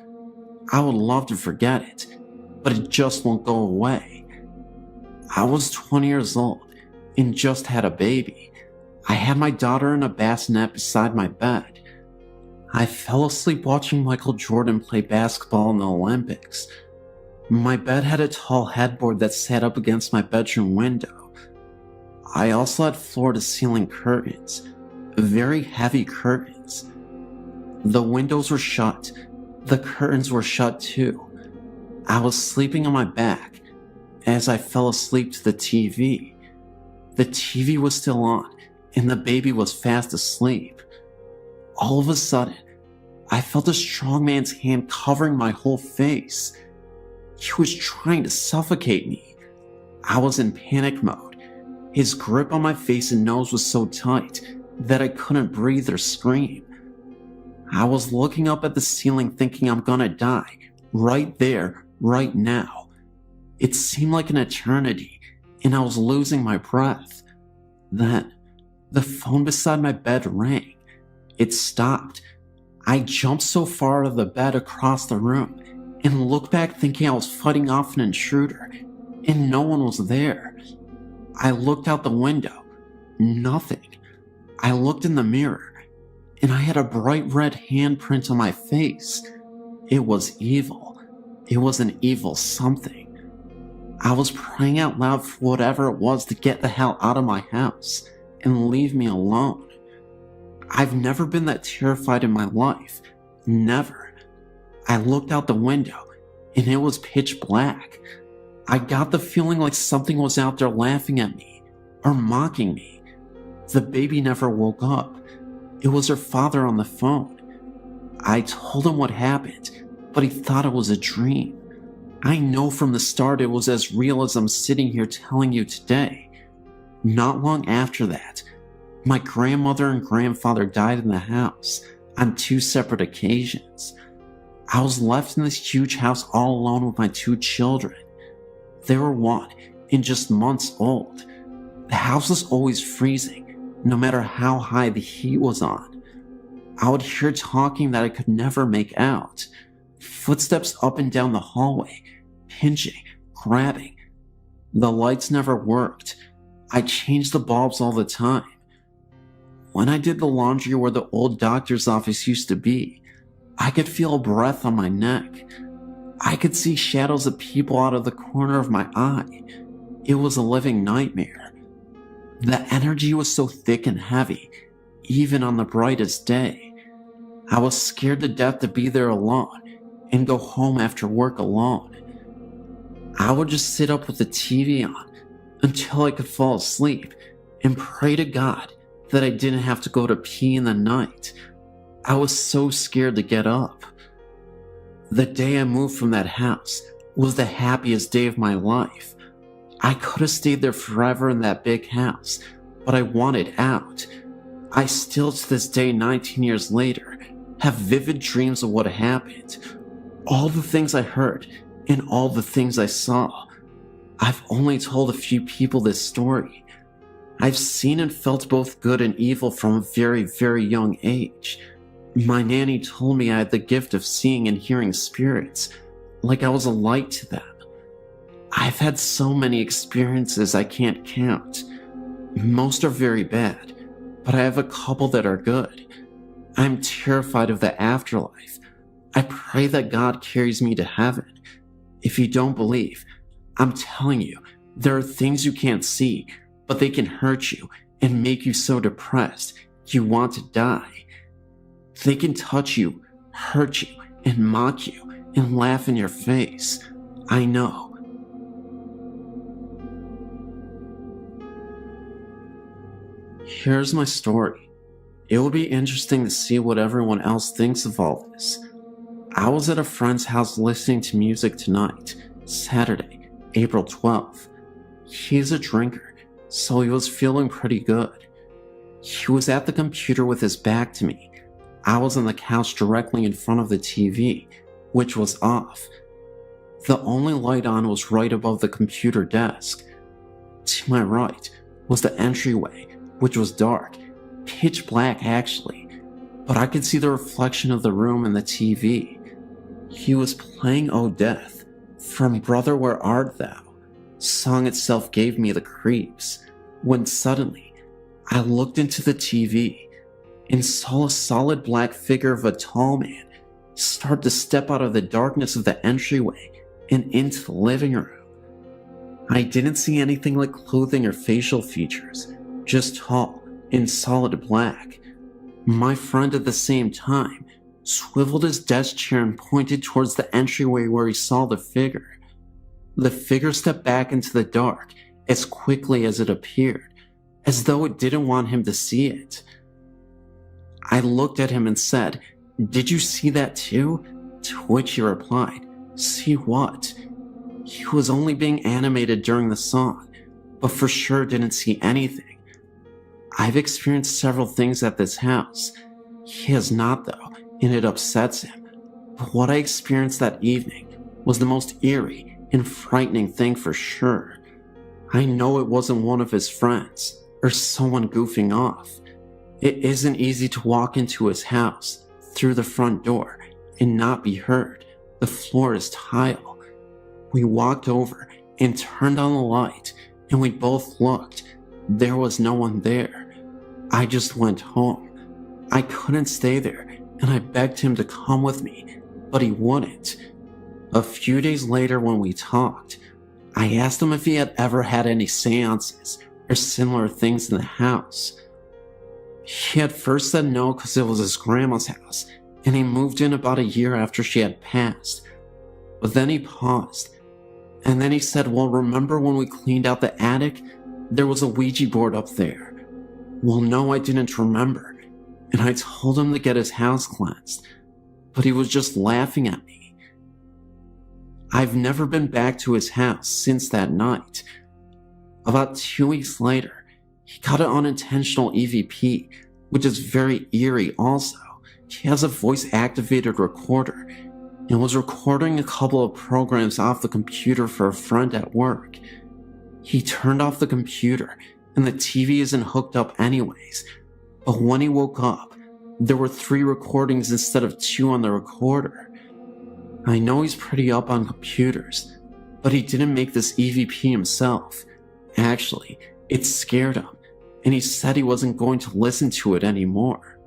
I would love to forget it, but it just won't go away. I was 20 years old and just had a baby. I had my daughter in a bassinet beside my bed. I fell asleep watching Michael Jordan play basketball in the Olympics. My bed had a tall headboard that sat up against my bedroom window. I also had floor-to-ceiling curtains, very heavy curtains. The windows were shut. The curtains were shut too. I was sleeping on my back as I fell asleep to the TV. The TV was still on and the baby was fast asleep. All of a sudden, I felt a strong man's hand covering my whole face. He was trying to suffocate me. I was in panic mode. His grip on my face and nose was so tight that I couldn't breathe or scream. I was looking up at the ceiling thinking I'm gonna die, right there, right now. It seemed like an eternity, and I was losing my breath. Then, the phone beside my bed rang. It stopped. I jumped so far out of the bed across the room and looked back thinking I was fighting off an intruder, and no one was there. I looked out the window. Nothing. I looked in the mirror, and I had a bright red handprint on my face. It was evil. It was an evil something. I was praying out loud for whatever it was to get the hell out of my house and leave me alone. I've never been that terrified in my life. Never. I looked out the window, and it was pitch black. I got the feeling like something was out there laughing at me or mocking me. The baby never woke up. It was her father on the phone. I told him what happened, but he thought it was a dream. I know from the start it was as real as I'm sitting here telling you today. Not long after that, my grandmother and grandfather died in the house on 2 separate occasions. I was left in this huge house all alone with my 2 children. They were 1 and just months old. The house was always freezing, no matter how high the heat was on. I would hear talking that I could never make out. Footsteps up and down the hallway, pinching, grabbing. The lights never worked. I changed the bulbs all the time. When I did the laundry where the old doctor's office used to be, I could feel a breath on my neck. I could see shadows of people out of the corner of my eye. It was a living nightmare. The energy was so thick and heavy, even on the brightest day. I was scared to death to be there alone and go home after work alone. I would just sit up with the TV on until I could fall asleep and pray to God that I didn't have to go to pee in the night. I was so scared to get up. The day I moved from that house was the happiest day of my life. I could have stayed there forever in that big house, but I wanted out. I still to this day, 19 years later, have vivid dreams of what happened. All the things I heard and all the things I saw. I've only told a few people this story. I've seen and felt both good and evil from a very, very young age. My nanny told me I had the gift of seeing and hearing spirits, like I was a light to them. I've had so many experiences I can't count. Most are very bad, but I have a couple that are good. I'm terrified of the afterlife. I pray that God carries me to heaven. If you don't believe, I'm telling you, there are things you can't see, but they can hurt you and make you so depressed you want to die. They can touch you, hurt you, and mock you, and laugh in your face. I know. Here's my story. It will be interesting to see what everyone else thinks of all this. I was at a friend's house listening to music tonight, Saturday, April 12th. He's a drinker, so he was feeling pretty good. He was at the computer with his back to me. I was on the couch directly in front of the TV, which was off. The only light on was right above the computer desk. To my right was the entryway, which was dark, pitch black actually, but I could see the reflection of the room in the TV. He was playing "Oh Death" from "Brother Where Art Thou." Song itself gave me the creeps, when suddenly I looked into the TV and saw a solid black figure of a tall man start to step out of the darkness of the entryway and into the living room. I didn't see anything like clothing or facial features, just tall and solid black. My friend at the same time swiveled his desk chair and pointed towards the entryway where he saw the figure. The figure stepped back into the dark as quickly as it appeared, as though it didn't want him to see it. I looked at him and said, "Did you see that too?" To which he replied, "See what?" He was only being animated during the song, but for sure didn't see anything. I've experienced several things at this house. He has not though, and it upsets him. But what I experienced that evening was the most eerie and frightening thing for sure. I know it wasn't one of his friends, or someone goofing off. It isn't easy to walk into his house, through the front door, and not be heard. The floor is tile. We walked over and turned on the light, and we both looked. There was no one there. I just went home. I couldn't stay there, and I begged him to come with me, but he wouldn't. A few days later when we talked, I asked him if he had ever had any seances or similar things in the house. He had first said no because it was his grandma's house, and he moved in about a year after she had passed. But then he paused, and then he said, "Well, remember when we cleaned out the attic? There was a Ouija board up there." Well, no, I didn't remember, and I told him to get his house cleansed, but he was just laughing at me. I've never been back to his house since that night. About 2 weeks later, he got an unintentional EVP, which is very eerie also. He has a voice-activated recorder and was recording a couple of programs off the computer for a friend at work. He turned off the computer and the TV isn't hooked up anyways, but when he woke up, there were 3 recordings instead of 2 on the recorder. I know he's pretty up on computers, but he didn't make this EVP himself. Actually, it scared him, and he said he wasn't going to listen to it anymore.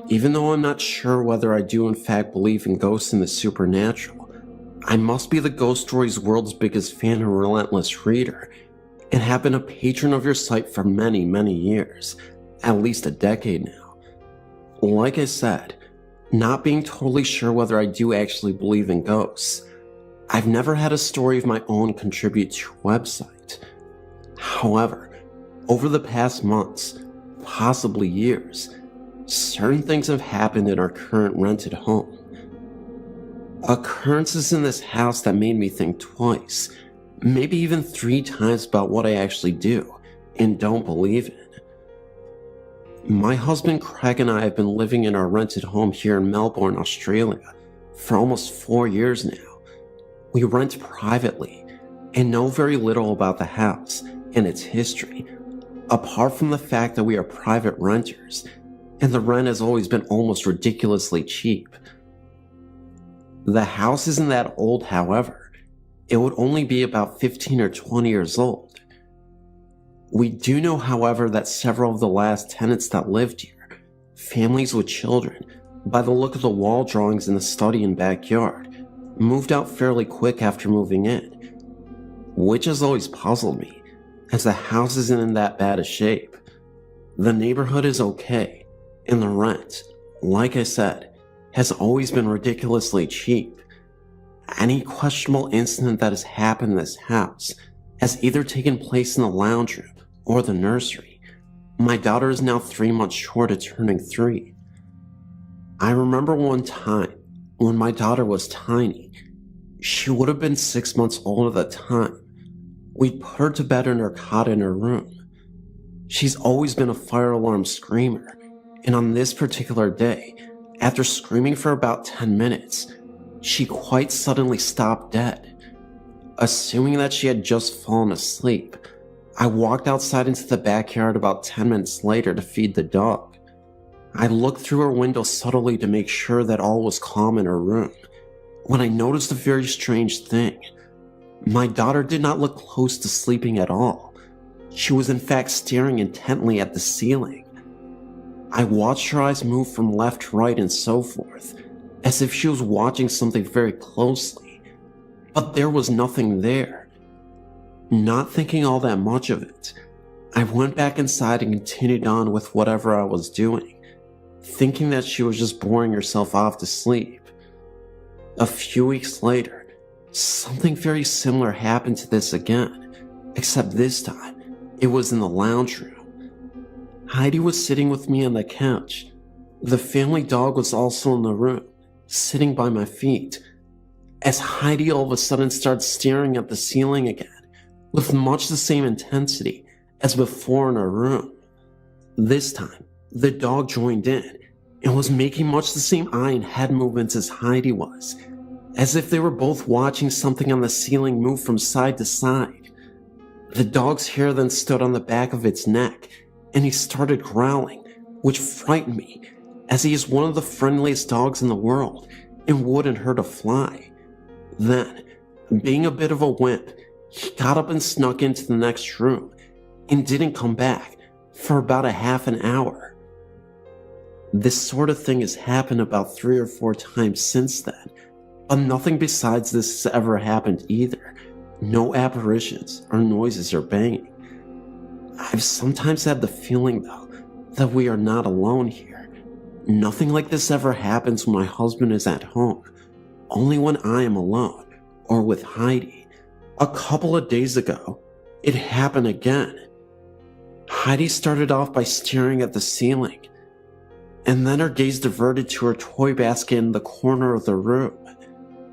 Even though I'm not sure whether I do in fact believe in ghosts and the supernatural, I must be the Ghost Stories world's biggest fan and relentless reader, and have been a patron of your site for many, many years, at least a decade now. Like I said, not being totally sure whether I do actually believe in ghosts, I've never had a story of my own contribute to a website. However, over the past months, possibly years, certain things have happened in our current rented home. Occurrences in this house that made me think twice, maybe even 3 times about what I actually do and don't believe in. My husband Craig and I have been living in our rented home here in Melbourne, Australia for almost 4 years now. We rent privately and know very little about the house and its history, Apart from the fact that we are private renters, and the rent has always been almost ridiculously cheap. The house isn't that old, however. It would only be about 15 or 20 years old. We do know, however, that several of the last tenants that lived here, families with children, by the look of the wall drawings in the study and backyard, moved out fairly quick after moving in, which has always puzzled me, as the house isn't in that bad a shape. The neighborhood is okay, and the rent, like I said, has always been ridiculously cheap. Any questionable incident that has happened in this house has either taken place in the lounge room or the nursery. My daughter is now 3 months short of turning 3. I remember one time when my daughter was tiny. She would have been 6 months old at the time. We'd put her to bed in her cot in her room. She's always been a fire alarm screamer, and on this particular day, after screaming for about 10 minutes, she quite suddenly stopped dead. Assuming that she had just fallen asleep, I walked outside into the backyard about 10 minutes later to feed the dog. I looked through her window subtly to make sure that all was calm in her room, when I noticed a very strange thing. My daughter did not look close to sleeping at all. She was in fact staring intently at the ceiling. I watched her eyes move from left to right and so forth, as if she was watching something very closely, but there was nothing there. Not thinking all that much of it, I went back inside and continued on with whatever I was doing, thinking that she was just boring herself off to sleep. A few weeks later, something very similar happened to this again, except this time, it was in the lounge room. Heidi was sitting with me on the couch. The family dog was also in the room, sitting by my feet, as Heidi all of a sudden started staring at the ceiling again, with much the same intensity as before in her room. This time, the dog joined in, and was making much the same eye and head movements as Heidi was, as if they were both watching something on the ceiling move from side to side. The dog's hair then stood on the back of its neck, and he started growling, which frightened me, as he is one of the friendliest dogs in the world and wouldn't hurt a fly. Then, being a bit of a wimp, he got up and snuck into the next room and didn't come back for about a half an hour. This sort of thing has happened about 3 or 4 times since then, but nothing besides this has ever happened either. No apparitions or noises or banging. I've sometimes had the feeling, though, that we are not alone here. Nothing like this ever happens when my husband is at home, only when I am alone or with Heidi. A couple of days ago, it happened again. Heidi started off by staring at the ceiling, and then her gaze diverted to her toy basket in the corner of the room.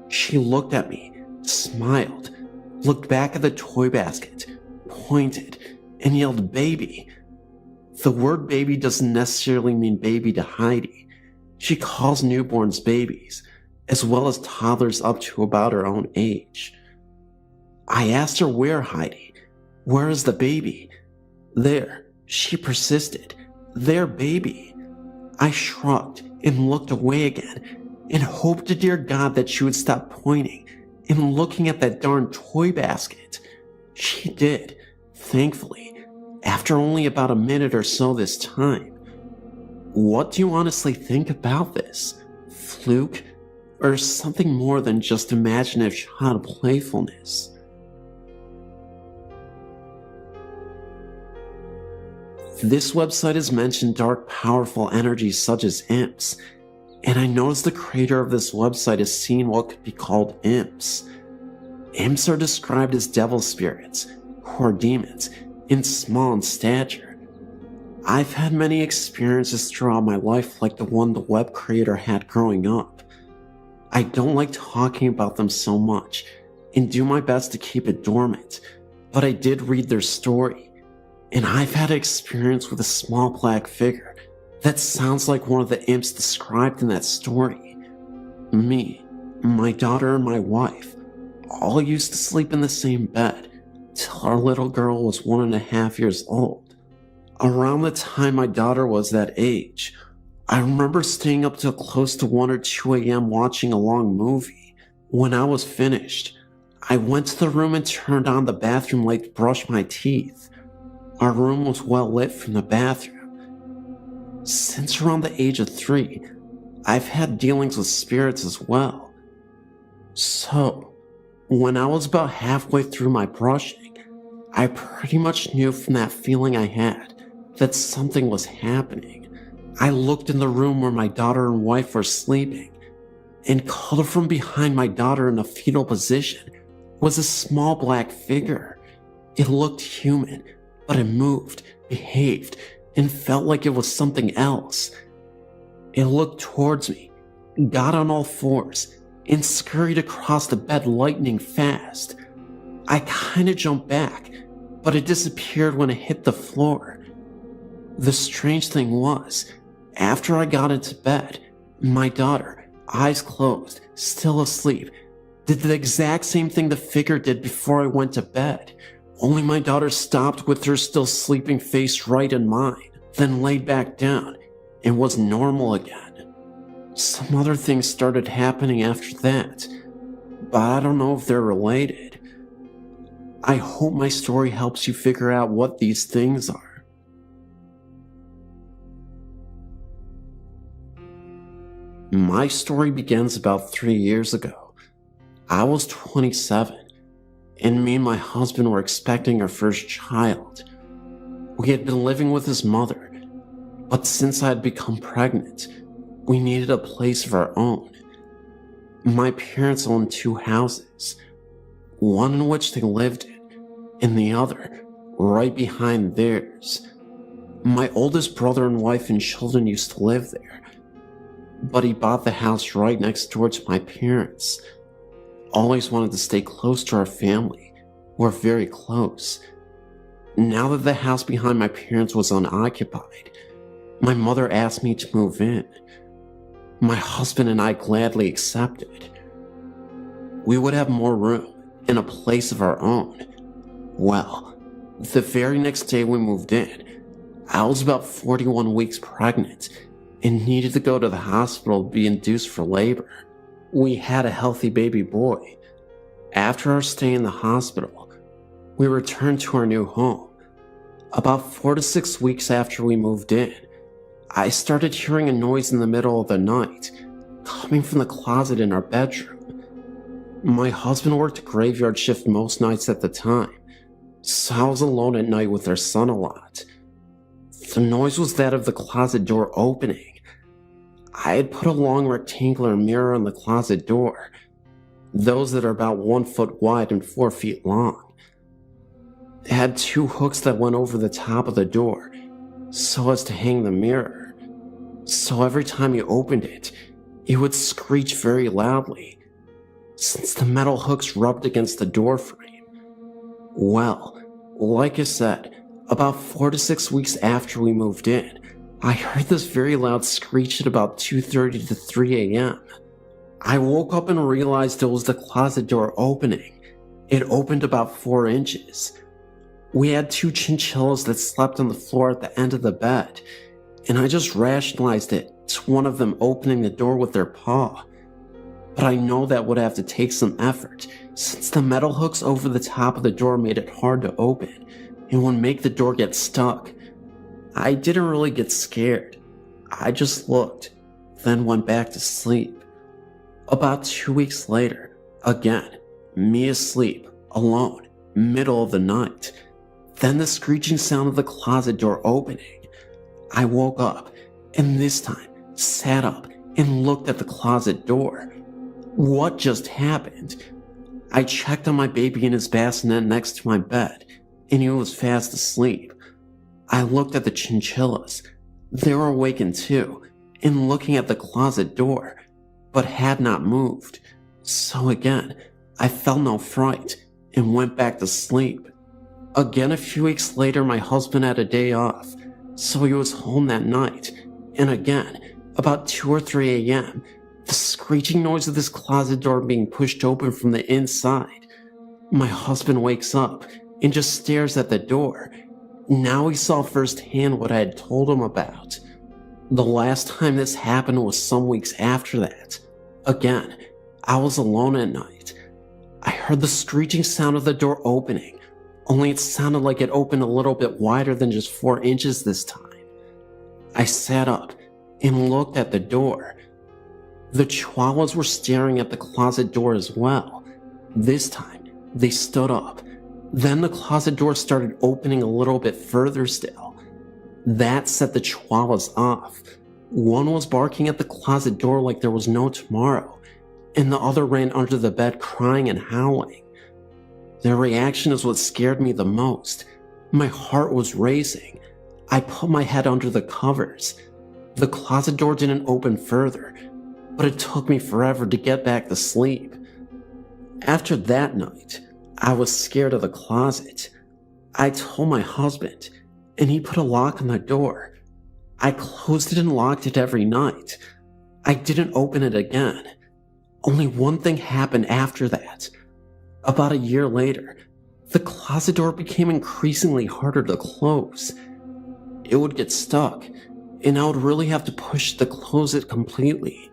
She looked at me, smiled, looked back at the toy basket, pointed, and yelled baby. The word baby doesn't necessarily mean baby to Heidi. She calls newborns babies, as well as toddlers up to about her own age. I asked her where, Heidi. Where is the baby? There, she persisted. There, baby. I shrugged and looked away again and hoped to dear God that she would stop pointing and looking at that darn toy basket. She did, thankfully, after only about a minute or so this time. What do you honestly think about this? Fluke? Or something more than just imaginative child playfulness? This website has mentioned dark, powerful energies such as imps, and I noticed the creator of this website has seen what could be called imps. Imps are described as devil spirits, who are demons, and small in stature. I've had many experiences throughout my life like the one the web creator had growing up. I don't like talking about them so much, and do my best to keep it dormant, but I did read their story, and I've had experience with a small black figure that sounds like one of the imps described in that story. Me, my daughter, and my wife all used to sleep in the same bed till our little girl was 1.5 years old. Around the time my daughter was that age, I remember staying up till close to 1 or 2 a.m. watching a long movie. When I was finished, I went to the room and turned on the bathroom light to brush my teeth. Our room was well lit from the bathroom. Since around the age of 3, I've had dealings with spirits as well. So, when I was about halfway through my brushing, I pretty much knew from that feeling I had that something was happening. I looked in the room where my daughter and wife were sleeping, and called from behind my daughter in a fetal position was a small black figure. It looked human, but it moved, behaved, and felt like it was something else. It looked towards me, got on all fours, and scurried across the bed lightning fast. I kinda jumped back, but it disappeared when it hit the floor. The strange thing was, after I got into bed, my daughter, eyes closed, still asleep, did the exact same thing the figure did before I went to bed. Only my daughter stopped with her still sleeping face right in mine, then laid back down and was normal again. Some other things started happening after that, but I don't know if they're related. I hope my story helps you figure out what these things are. My story begins about 3 years ago. I was 27, and me and my husband were expecting our first child. We had been living with his mother, but since I had become pregnant, we needed a place of our own. My parents owned 2 houses, one in which they lived in, and the other right behind theirs. My oldest brother and wife and children used to live there, but he bought the house right next door to my parents. Always wanted to stay close to our family. We're very close. Now that the house behind my parents was unoccupied, my mother asked me to move in. My husband and I gladly accepted. We would have more room and a place of our own. Well, the very next day we moved in, I was about 41 weeks pregnant and needed to go to the hospital to be induced for labor. We had a healthy baby boy. After our stay in the hospital, we returned to our new home. About 4 to 6 weeks after we moved in, I started hearing a noise in the middle of the night, coming from the closet in our bedroom. My husband worked a graveyard shift most nights at the time, so I was alone at night with our son a lot. The noise was that of the closet door opening. I had put a long rectangular mirror on the closet door, those that are about 1 foot wide and 4 feet long. It had 2 hooks that went over the top of the door, so as to hang the mirror. So every time you opened it, it would screech very loudly, since the metal hooks rubbed against the door frame. Well, like I said, about 4 to 6 weeks after we moved in, I heard this very loud screech at about 2:30 to 3 a.m. I woke up and realized it was the closet door opening. It opened about 4 inches. We had 2 chinchillas that slept on the floor at the end of the bed, and I just rationalized it to one of them opening the door with their paw. But I know that would have to take some effort, since the metal hooks over the top of the door made it hard to open, and would make the door get stuck. I didn't really get scared. I just looked, then went back to sleep. About 2 weeks later, again, me asleep, alone, middle of the night. Then the screeching sound of the closet door opening. I woke up, and this time, sat up and looked at the closet door. What just happened? I checked on my baby in his bassinet next to my bed, and he was fast asleep. I looked at the chinchillas. They were awakened too, and looking at the closet door, but had not moved. So again, I felt no fright, and went back to sleep. Again, a few weeks later, my husband had a day off, so he was home that night, and again, about 2 or 3 a.m., the screeching noise of this closet door being pushed open from the inside. My husband wakes up and just stares at the door, Now he saw firsthand what I had told him about. The last time this happened was some weeks after that. Again, I was alone at night. I heard the screeching sound of the door opening, only it sounded like it opened a little bit wider than just 4 inches this time. I sat up and looked at the door. The chihuahuas were staring at the closet door as well. This time, they stood up. Then the closet door started opening a little bit further still. That set the chihuahuas off. One was barking at the closet door like there was no tomorrow, and the other ran under the bed crying and howling. Their reaction is what scared me the most. My heart was racing. I put my head under the covers. The closet door didn't open further, but it took me forever to get back to sleep. After that night, I was scared of the closet. I told my husband, and he put a lock on the door. I closed it and locked it every night. I didn't open it again. Only one thing happened after that. About a year later, the closet door became increasingly harder to close. It would get stuck, and I would really have to push to close it completely.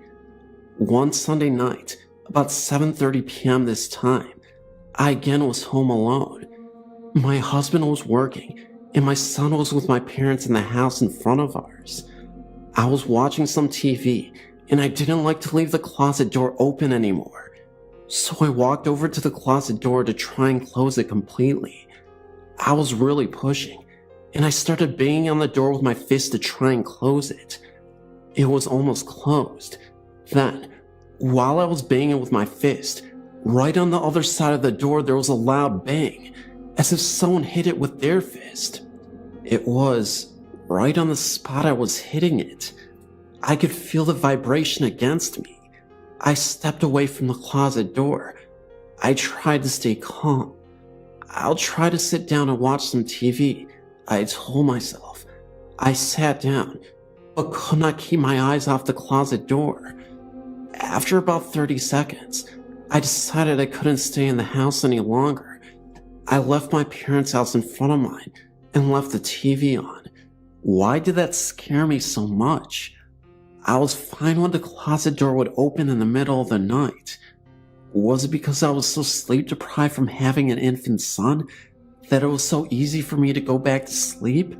One Sunday night, about 7:30 p.m. this time, I again was home alone. My husband was working, and my son was with my parents in the house in front of ours. I was watching some TV, and I didn't like to leave the closet door open anymore. So I walked over to the closet door to try and close it completely. I was really pushing, and I started banging on the door with my fist to try and close it. It was almost closed. Then, while I was banging with my fist, right on the other side of the door there was a loud bang, as if someone hit it with their fist. It was right on the spot I was hitting it. I could feel the vibration against me. I stepped away from the closet door. I tried to stay calm. I'll try to sit down and watch some TV, I told myself. I sat down, but could not keep my eyes off the closet door. After about 30 seconds, I decided I couldn't stay in the house any longer. I left my parents' house in front of mine and left the TV on. Why did that scare me so much? I was fine when the closet door would open in the middle of the night. Was it because I was so sleep deprived from having an infant son that it was so easy for me to go back to sleep?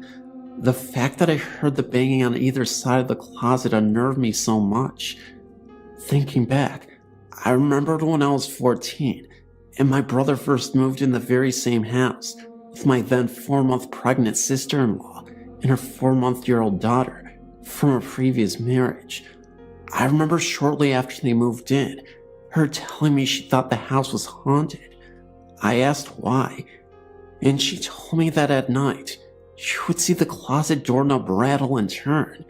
The fact that I heard the banging on either side of the closet unnerved me so much. Thinking back, I remembered when I was 14 and my brother first moved in the very same house with my then 4-month pregnant sister-in-law and her 4-month-old daughter from a previous marriage. I remember shortly after they moved in, her telling me she thought the house was haunted. I asked why, and she told me that at night, she would see the closet doorknob rattle and turn.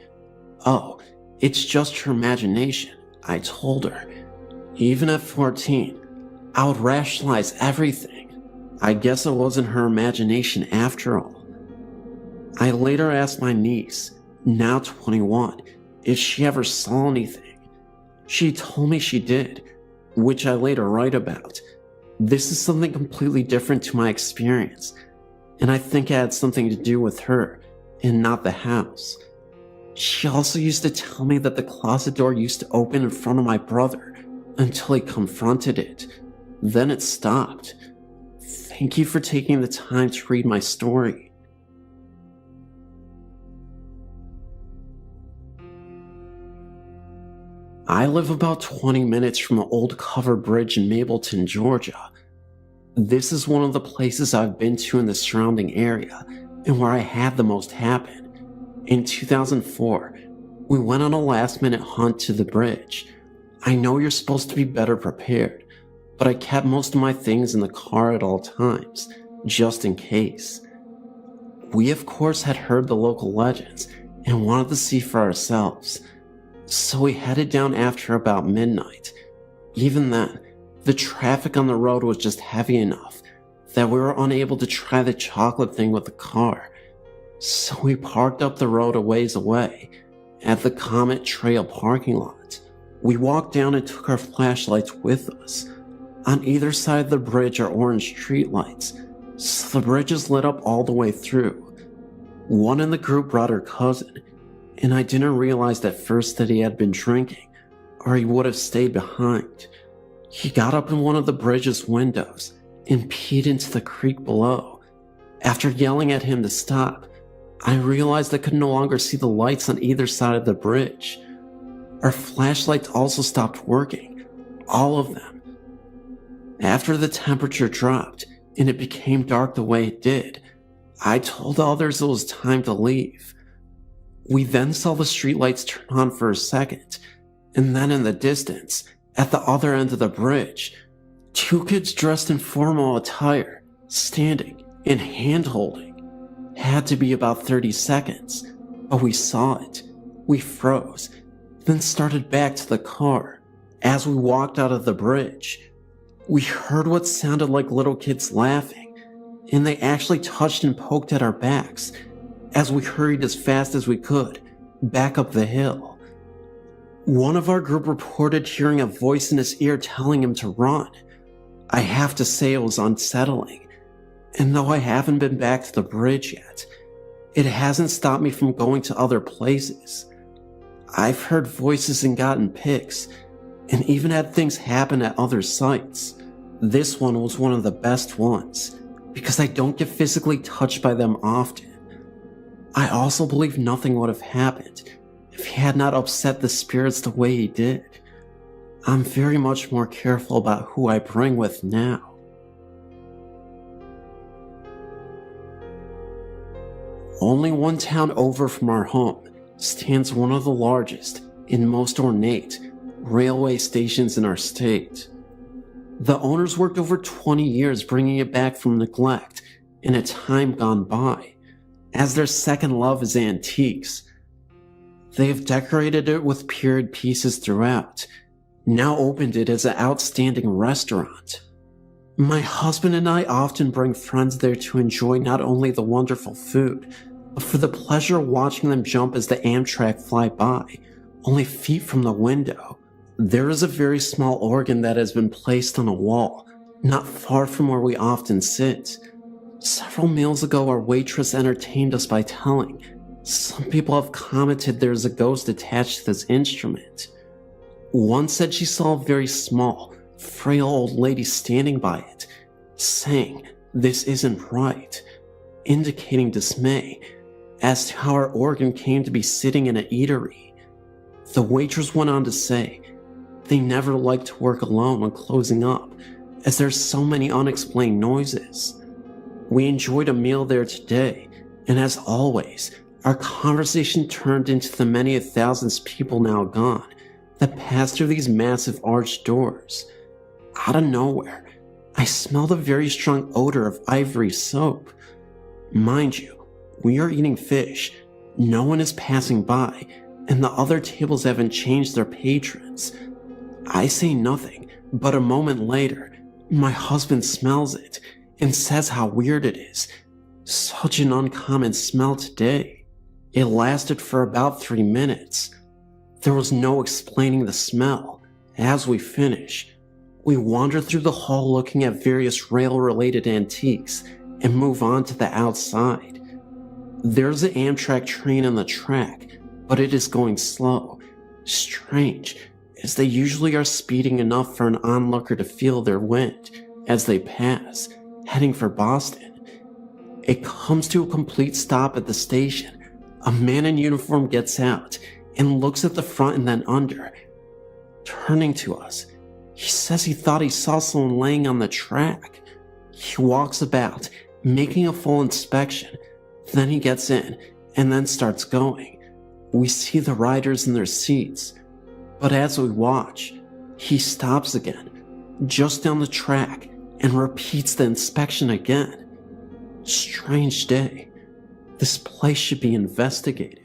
Oh, it's just her imagination, I told her. Even at 14, I would rationalize everything. I guess it wasn't her imagination after all. I later asked my niece, now 21, if she ever saw anything. She told me she did, which I later write about. This is something completely different to my experience, and I think it had something to do with her and not the house. She also used to tell me that the closet door used to open in front of my brother until he confronted it. Then it stopped. Thank you for taking the time to read my story. I live about 20 minutes from an old covered bridge in Mableton, Georgia. This is one of the places I've been to in the surrounding area and where I had the most happen. In 2004, we went on a last-minute hunt to the bridge. I know you're supposed to be better prepared, but I kept most of my things in the car at all times, just in case. We of course had heard the local legends and wanted to see for ourselves. So we headed down after about midnight. Even then, the traffic on the road was just heavy enough that we were unable to try the chocolate thing with the car. So we parked up the road a ways away, at the Comet Trail parking lot. We walked down and took our flashlights with us. On either side of the bridge are orange streetlights, so the bridge is lit up all the way through. One in the group brought her cousin, and I didn't realize at first that he had been drinking, or he would have stayed behind. He got up in one of the bridge's windows and peed into the creek below. After yelling at him to stop, I realized I could no longer see the lights on either side of the bridge. Our flashlights also stopped working, all of them. After the temperature dropped and it became dark the way it did, I told others it was time to leave. We then saw the streetlights turn on for a second, and then in the distance, at the other end of the bridge, 2 kids dressed in formal attire, standing and hand-holding. Had to be about 30 seconds, but we saw it. We froze, then started back to the car. As we walked out of the bridge, we heard what sounded like little kids laughing, and they actually touched and poked at our backs as we hurried as fast as we could back up the hill. One of our group reported hearing a voice in his ear telling him to run. I have to say it was unsettling. And though I haven't been back to the bridge yet, it hasn't stopped me from going to other places. I've heard voices and gotten pics, and even had things happen at other sites. This one was one of the best ones, because I don't get physically touched by them often. I also believe nothing would have happened if he had not upset the spirits the way he did. I'm very much more careful about who I bring with now. Only one town over from our home stands one of the largest and most ornate railway stations in our state. The owners worked over 20 years bringing it back from neglect in a time gone by, as their second love is antiques. They have decorated it with period pieces throughout, now opened it as an outstanding restaurant. My husband and I often bring friends there to enjoy not only the wonderful food, but for the pleasure of watching them jump as the Amtrak fly by, only feet from the window. There is a very small organ that has been placed on a wall, not far from where we often sit. Several meals ago, our waitress entertained us by telling, some people have commented there is a ghost attached to this instrument. One said she saw a very small, frail old lady standing by it, saying, "This isn't right," indicating dismay as to how our organ came to be sitting in an eatery. The waitress went on to say, they never like to work alone when closing up, as there's so many unexplained noises. We enjoyed a meal there today, and as always, our conversation turned into the many thousands of people now gone that pass through these massive arched doors. Out of nowhere, I smelled a very strong odor of ivory soap. Mind you, we are eating fish, no one is passing by, and the other tables haven't changed their patrons. I say nothing, but a moment later, my husband smells it and says how weird it is. Such an uncommon smell today. It lasted for about 3 minutes. There was no explaining the smell. As we finish, we wander through the hall looking at various rail-related antiques and move on to the outside. There's an Amtrak train on the track, but it is going slow. Strange, as they usually are speeding enough for an onlooker to feel their wind as they pass, heading for Boston. It comes to a complete stop at the station. A man in uniform gets out and looks at the front and then under. Turning to us, he says he thought he saw someone laying on the track. He walks about, making a full inspection. Then he gets in and then starts going. We see the riders in their seats, but as we watch, he stops again, just down the track, and repeats the inspection again. Strange day. This place should be investigated.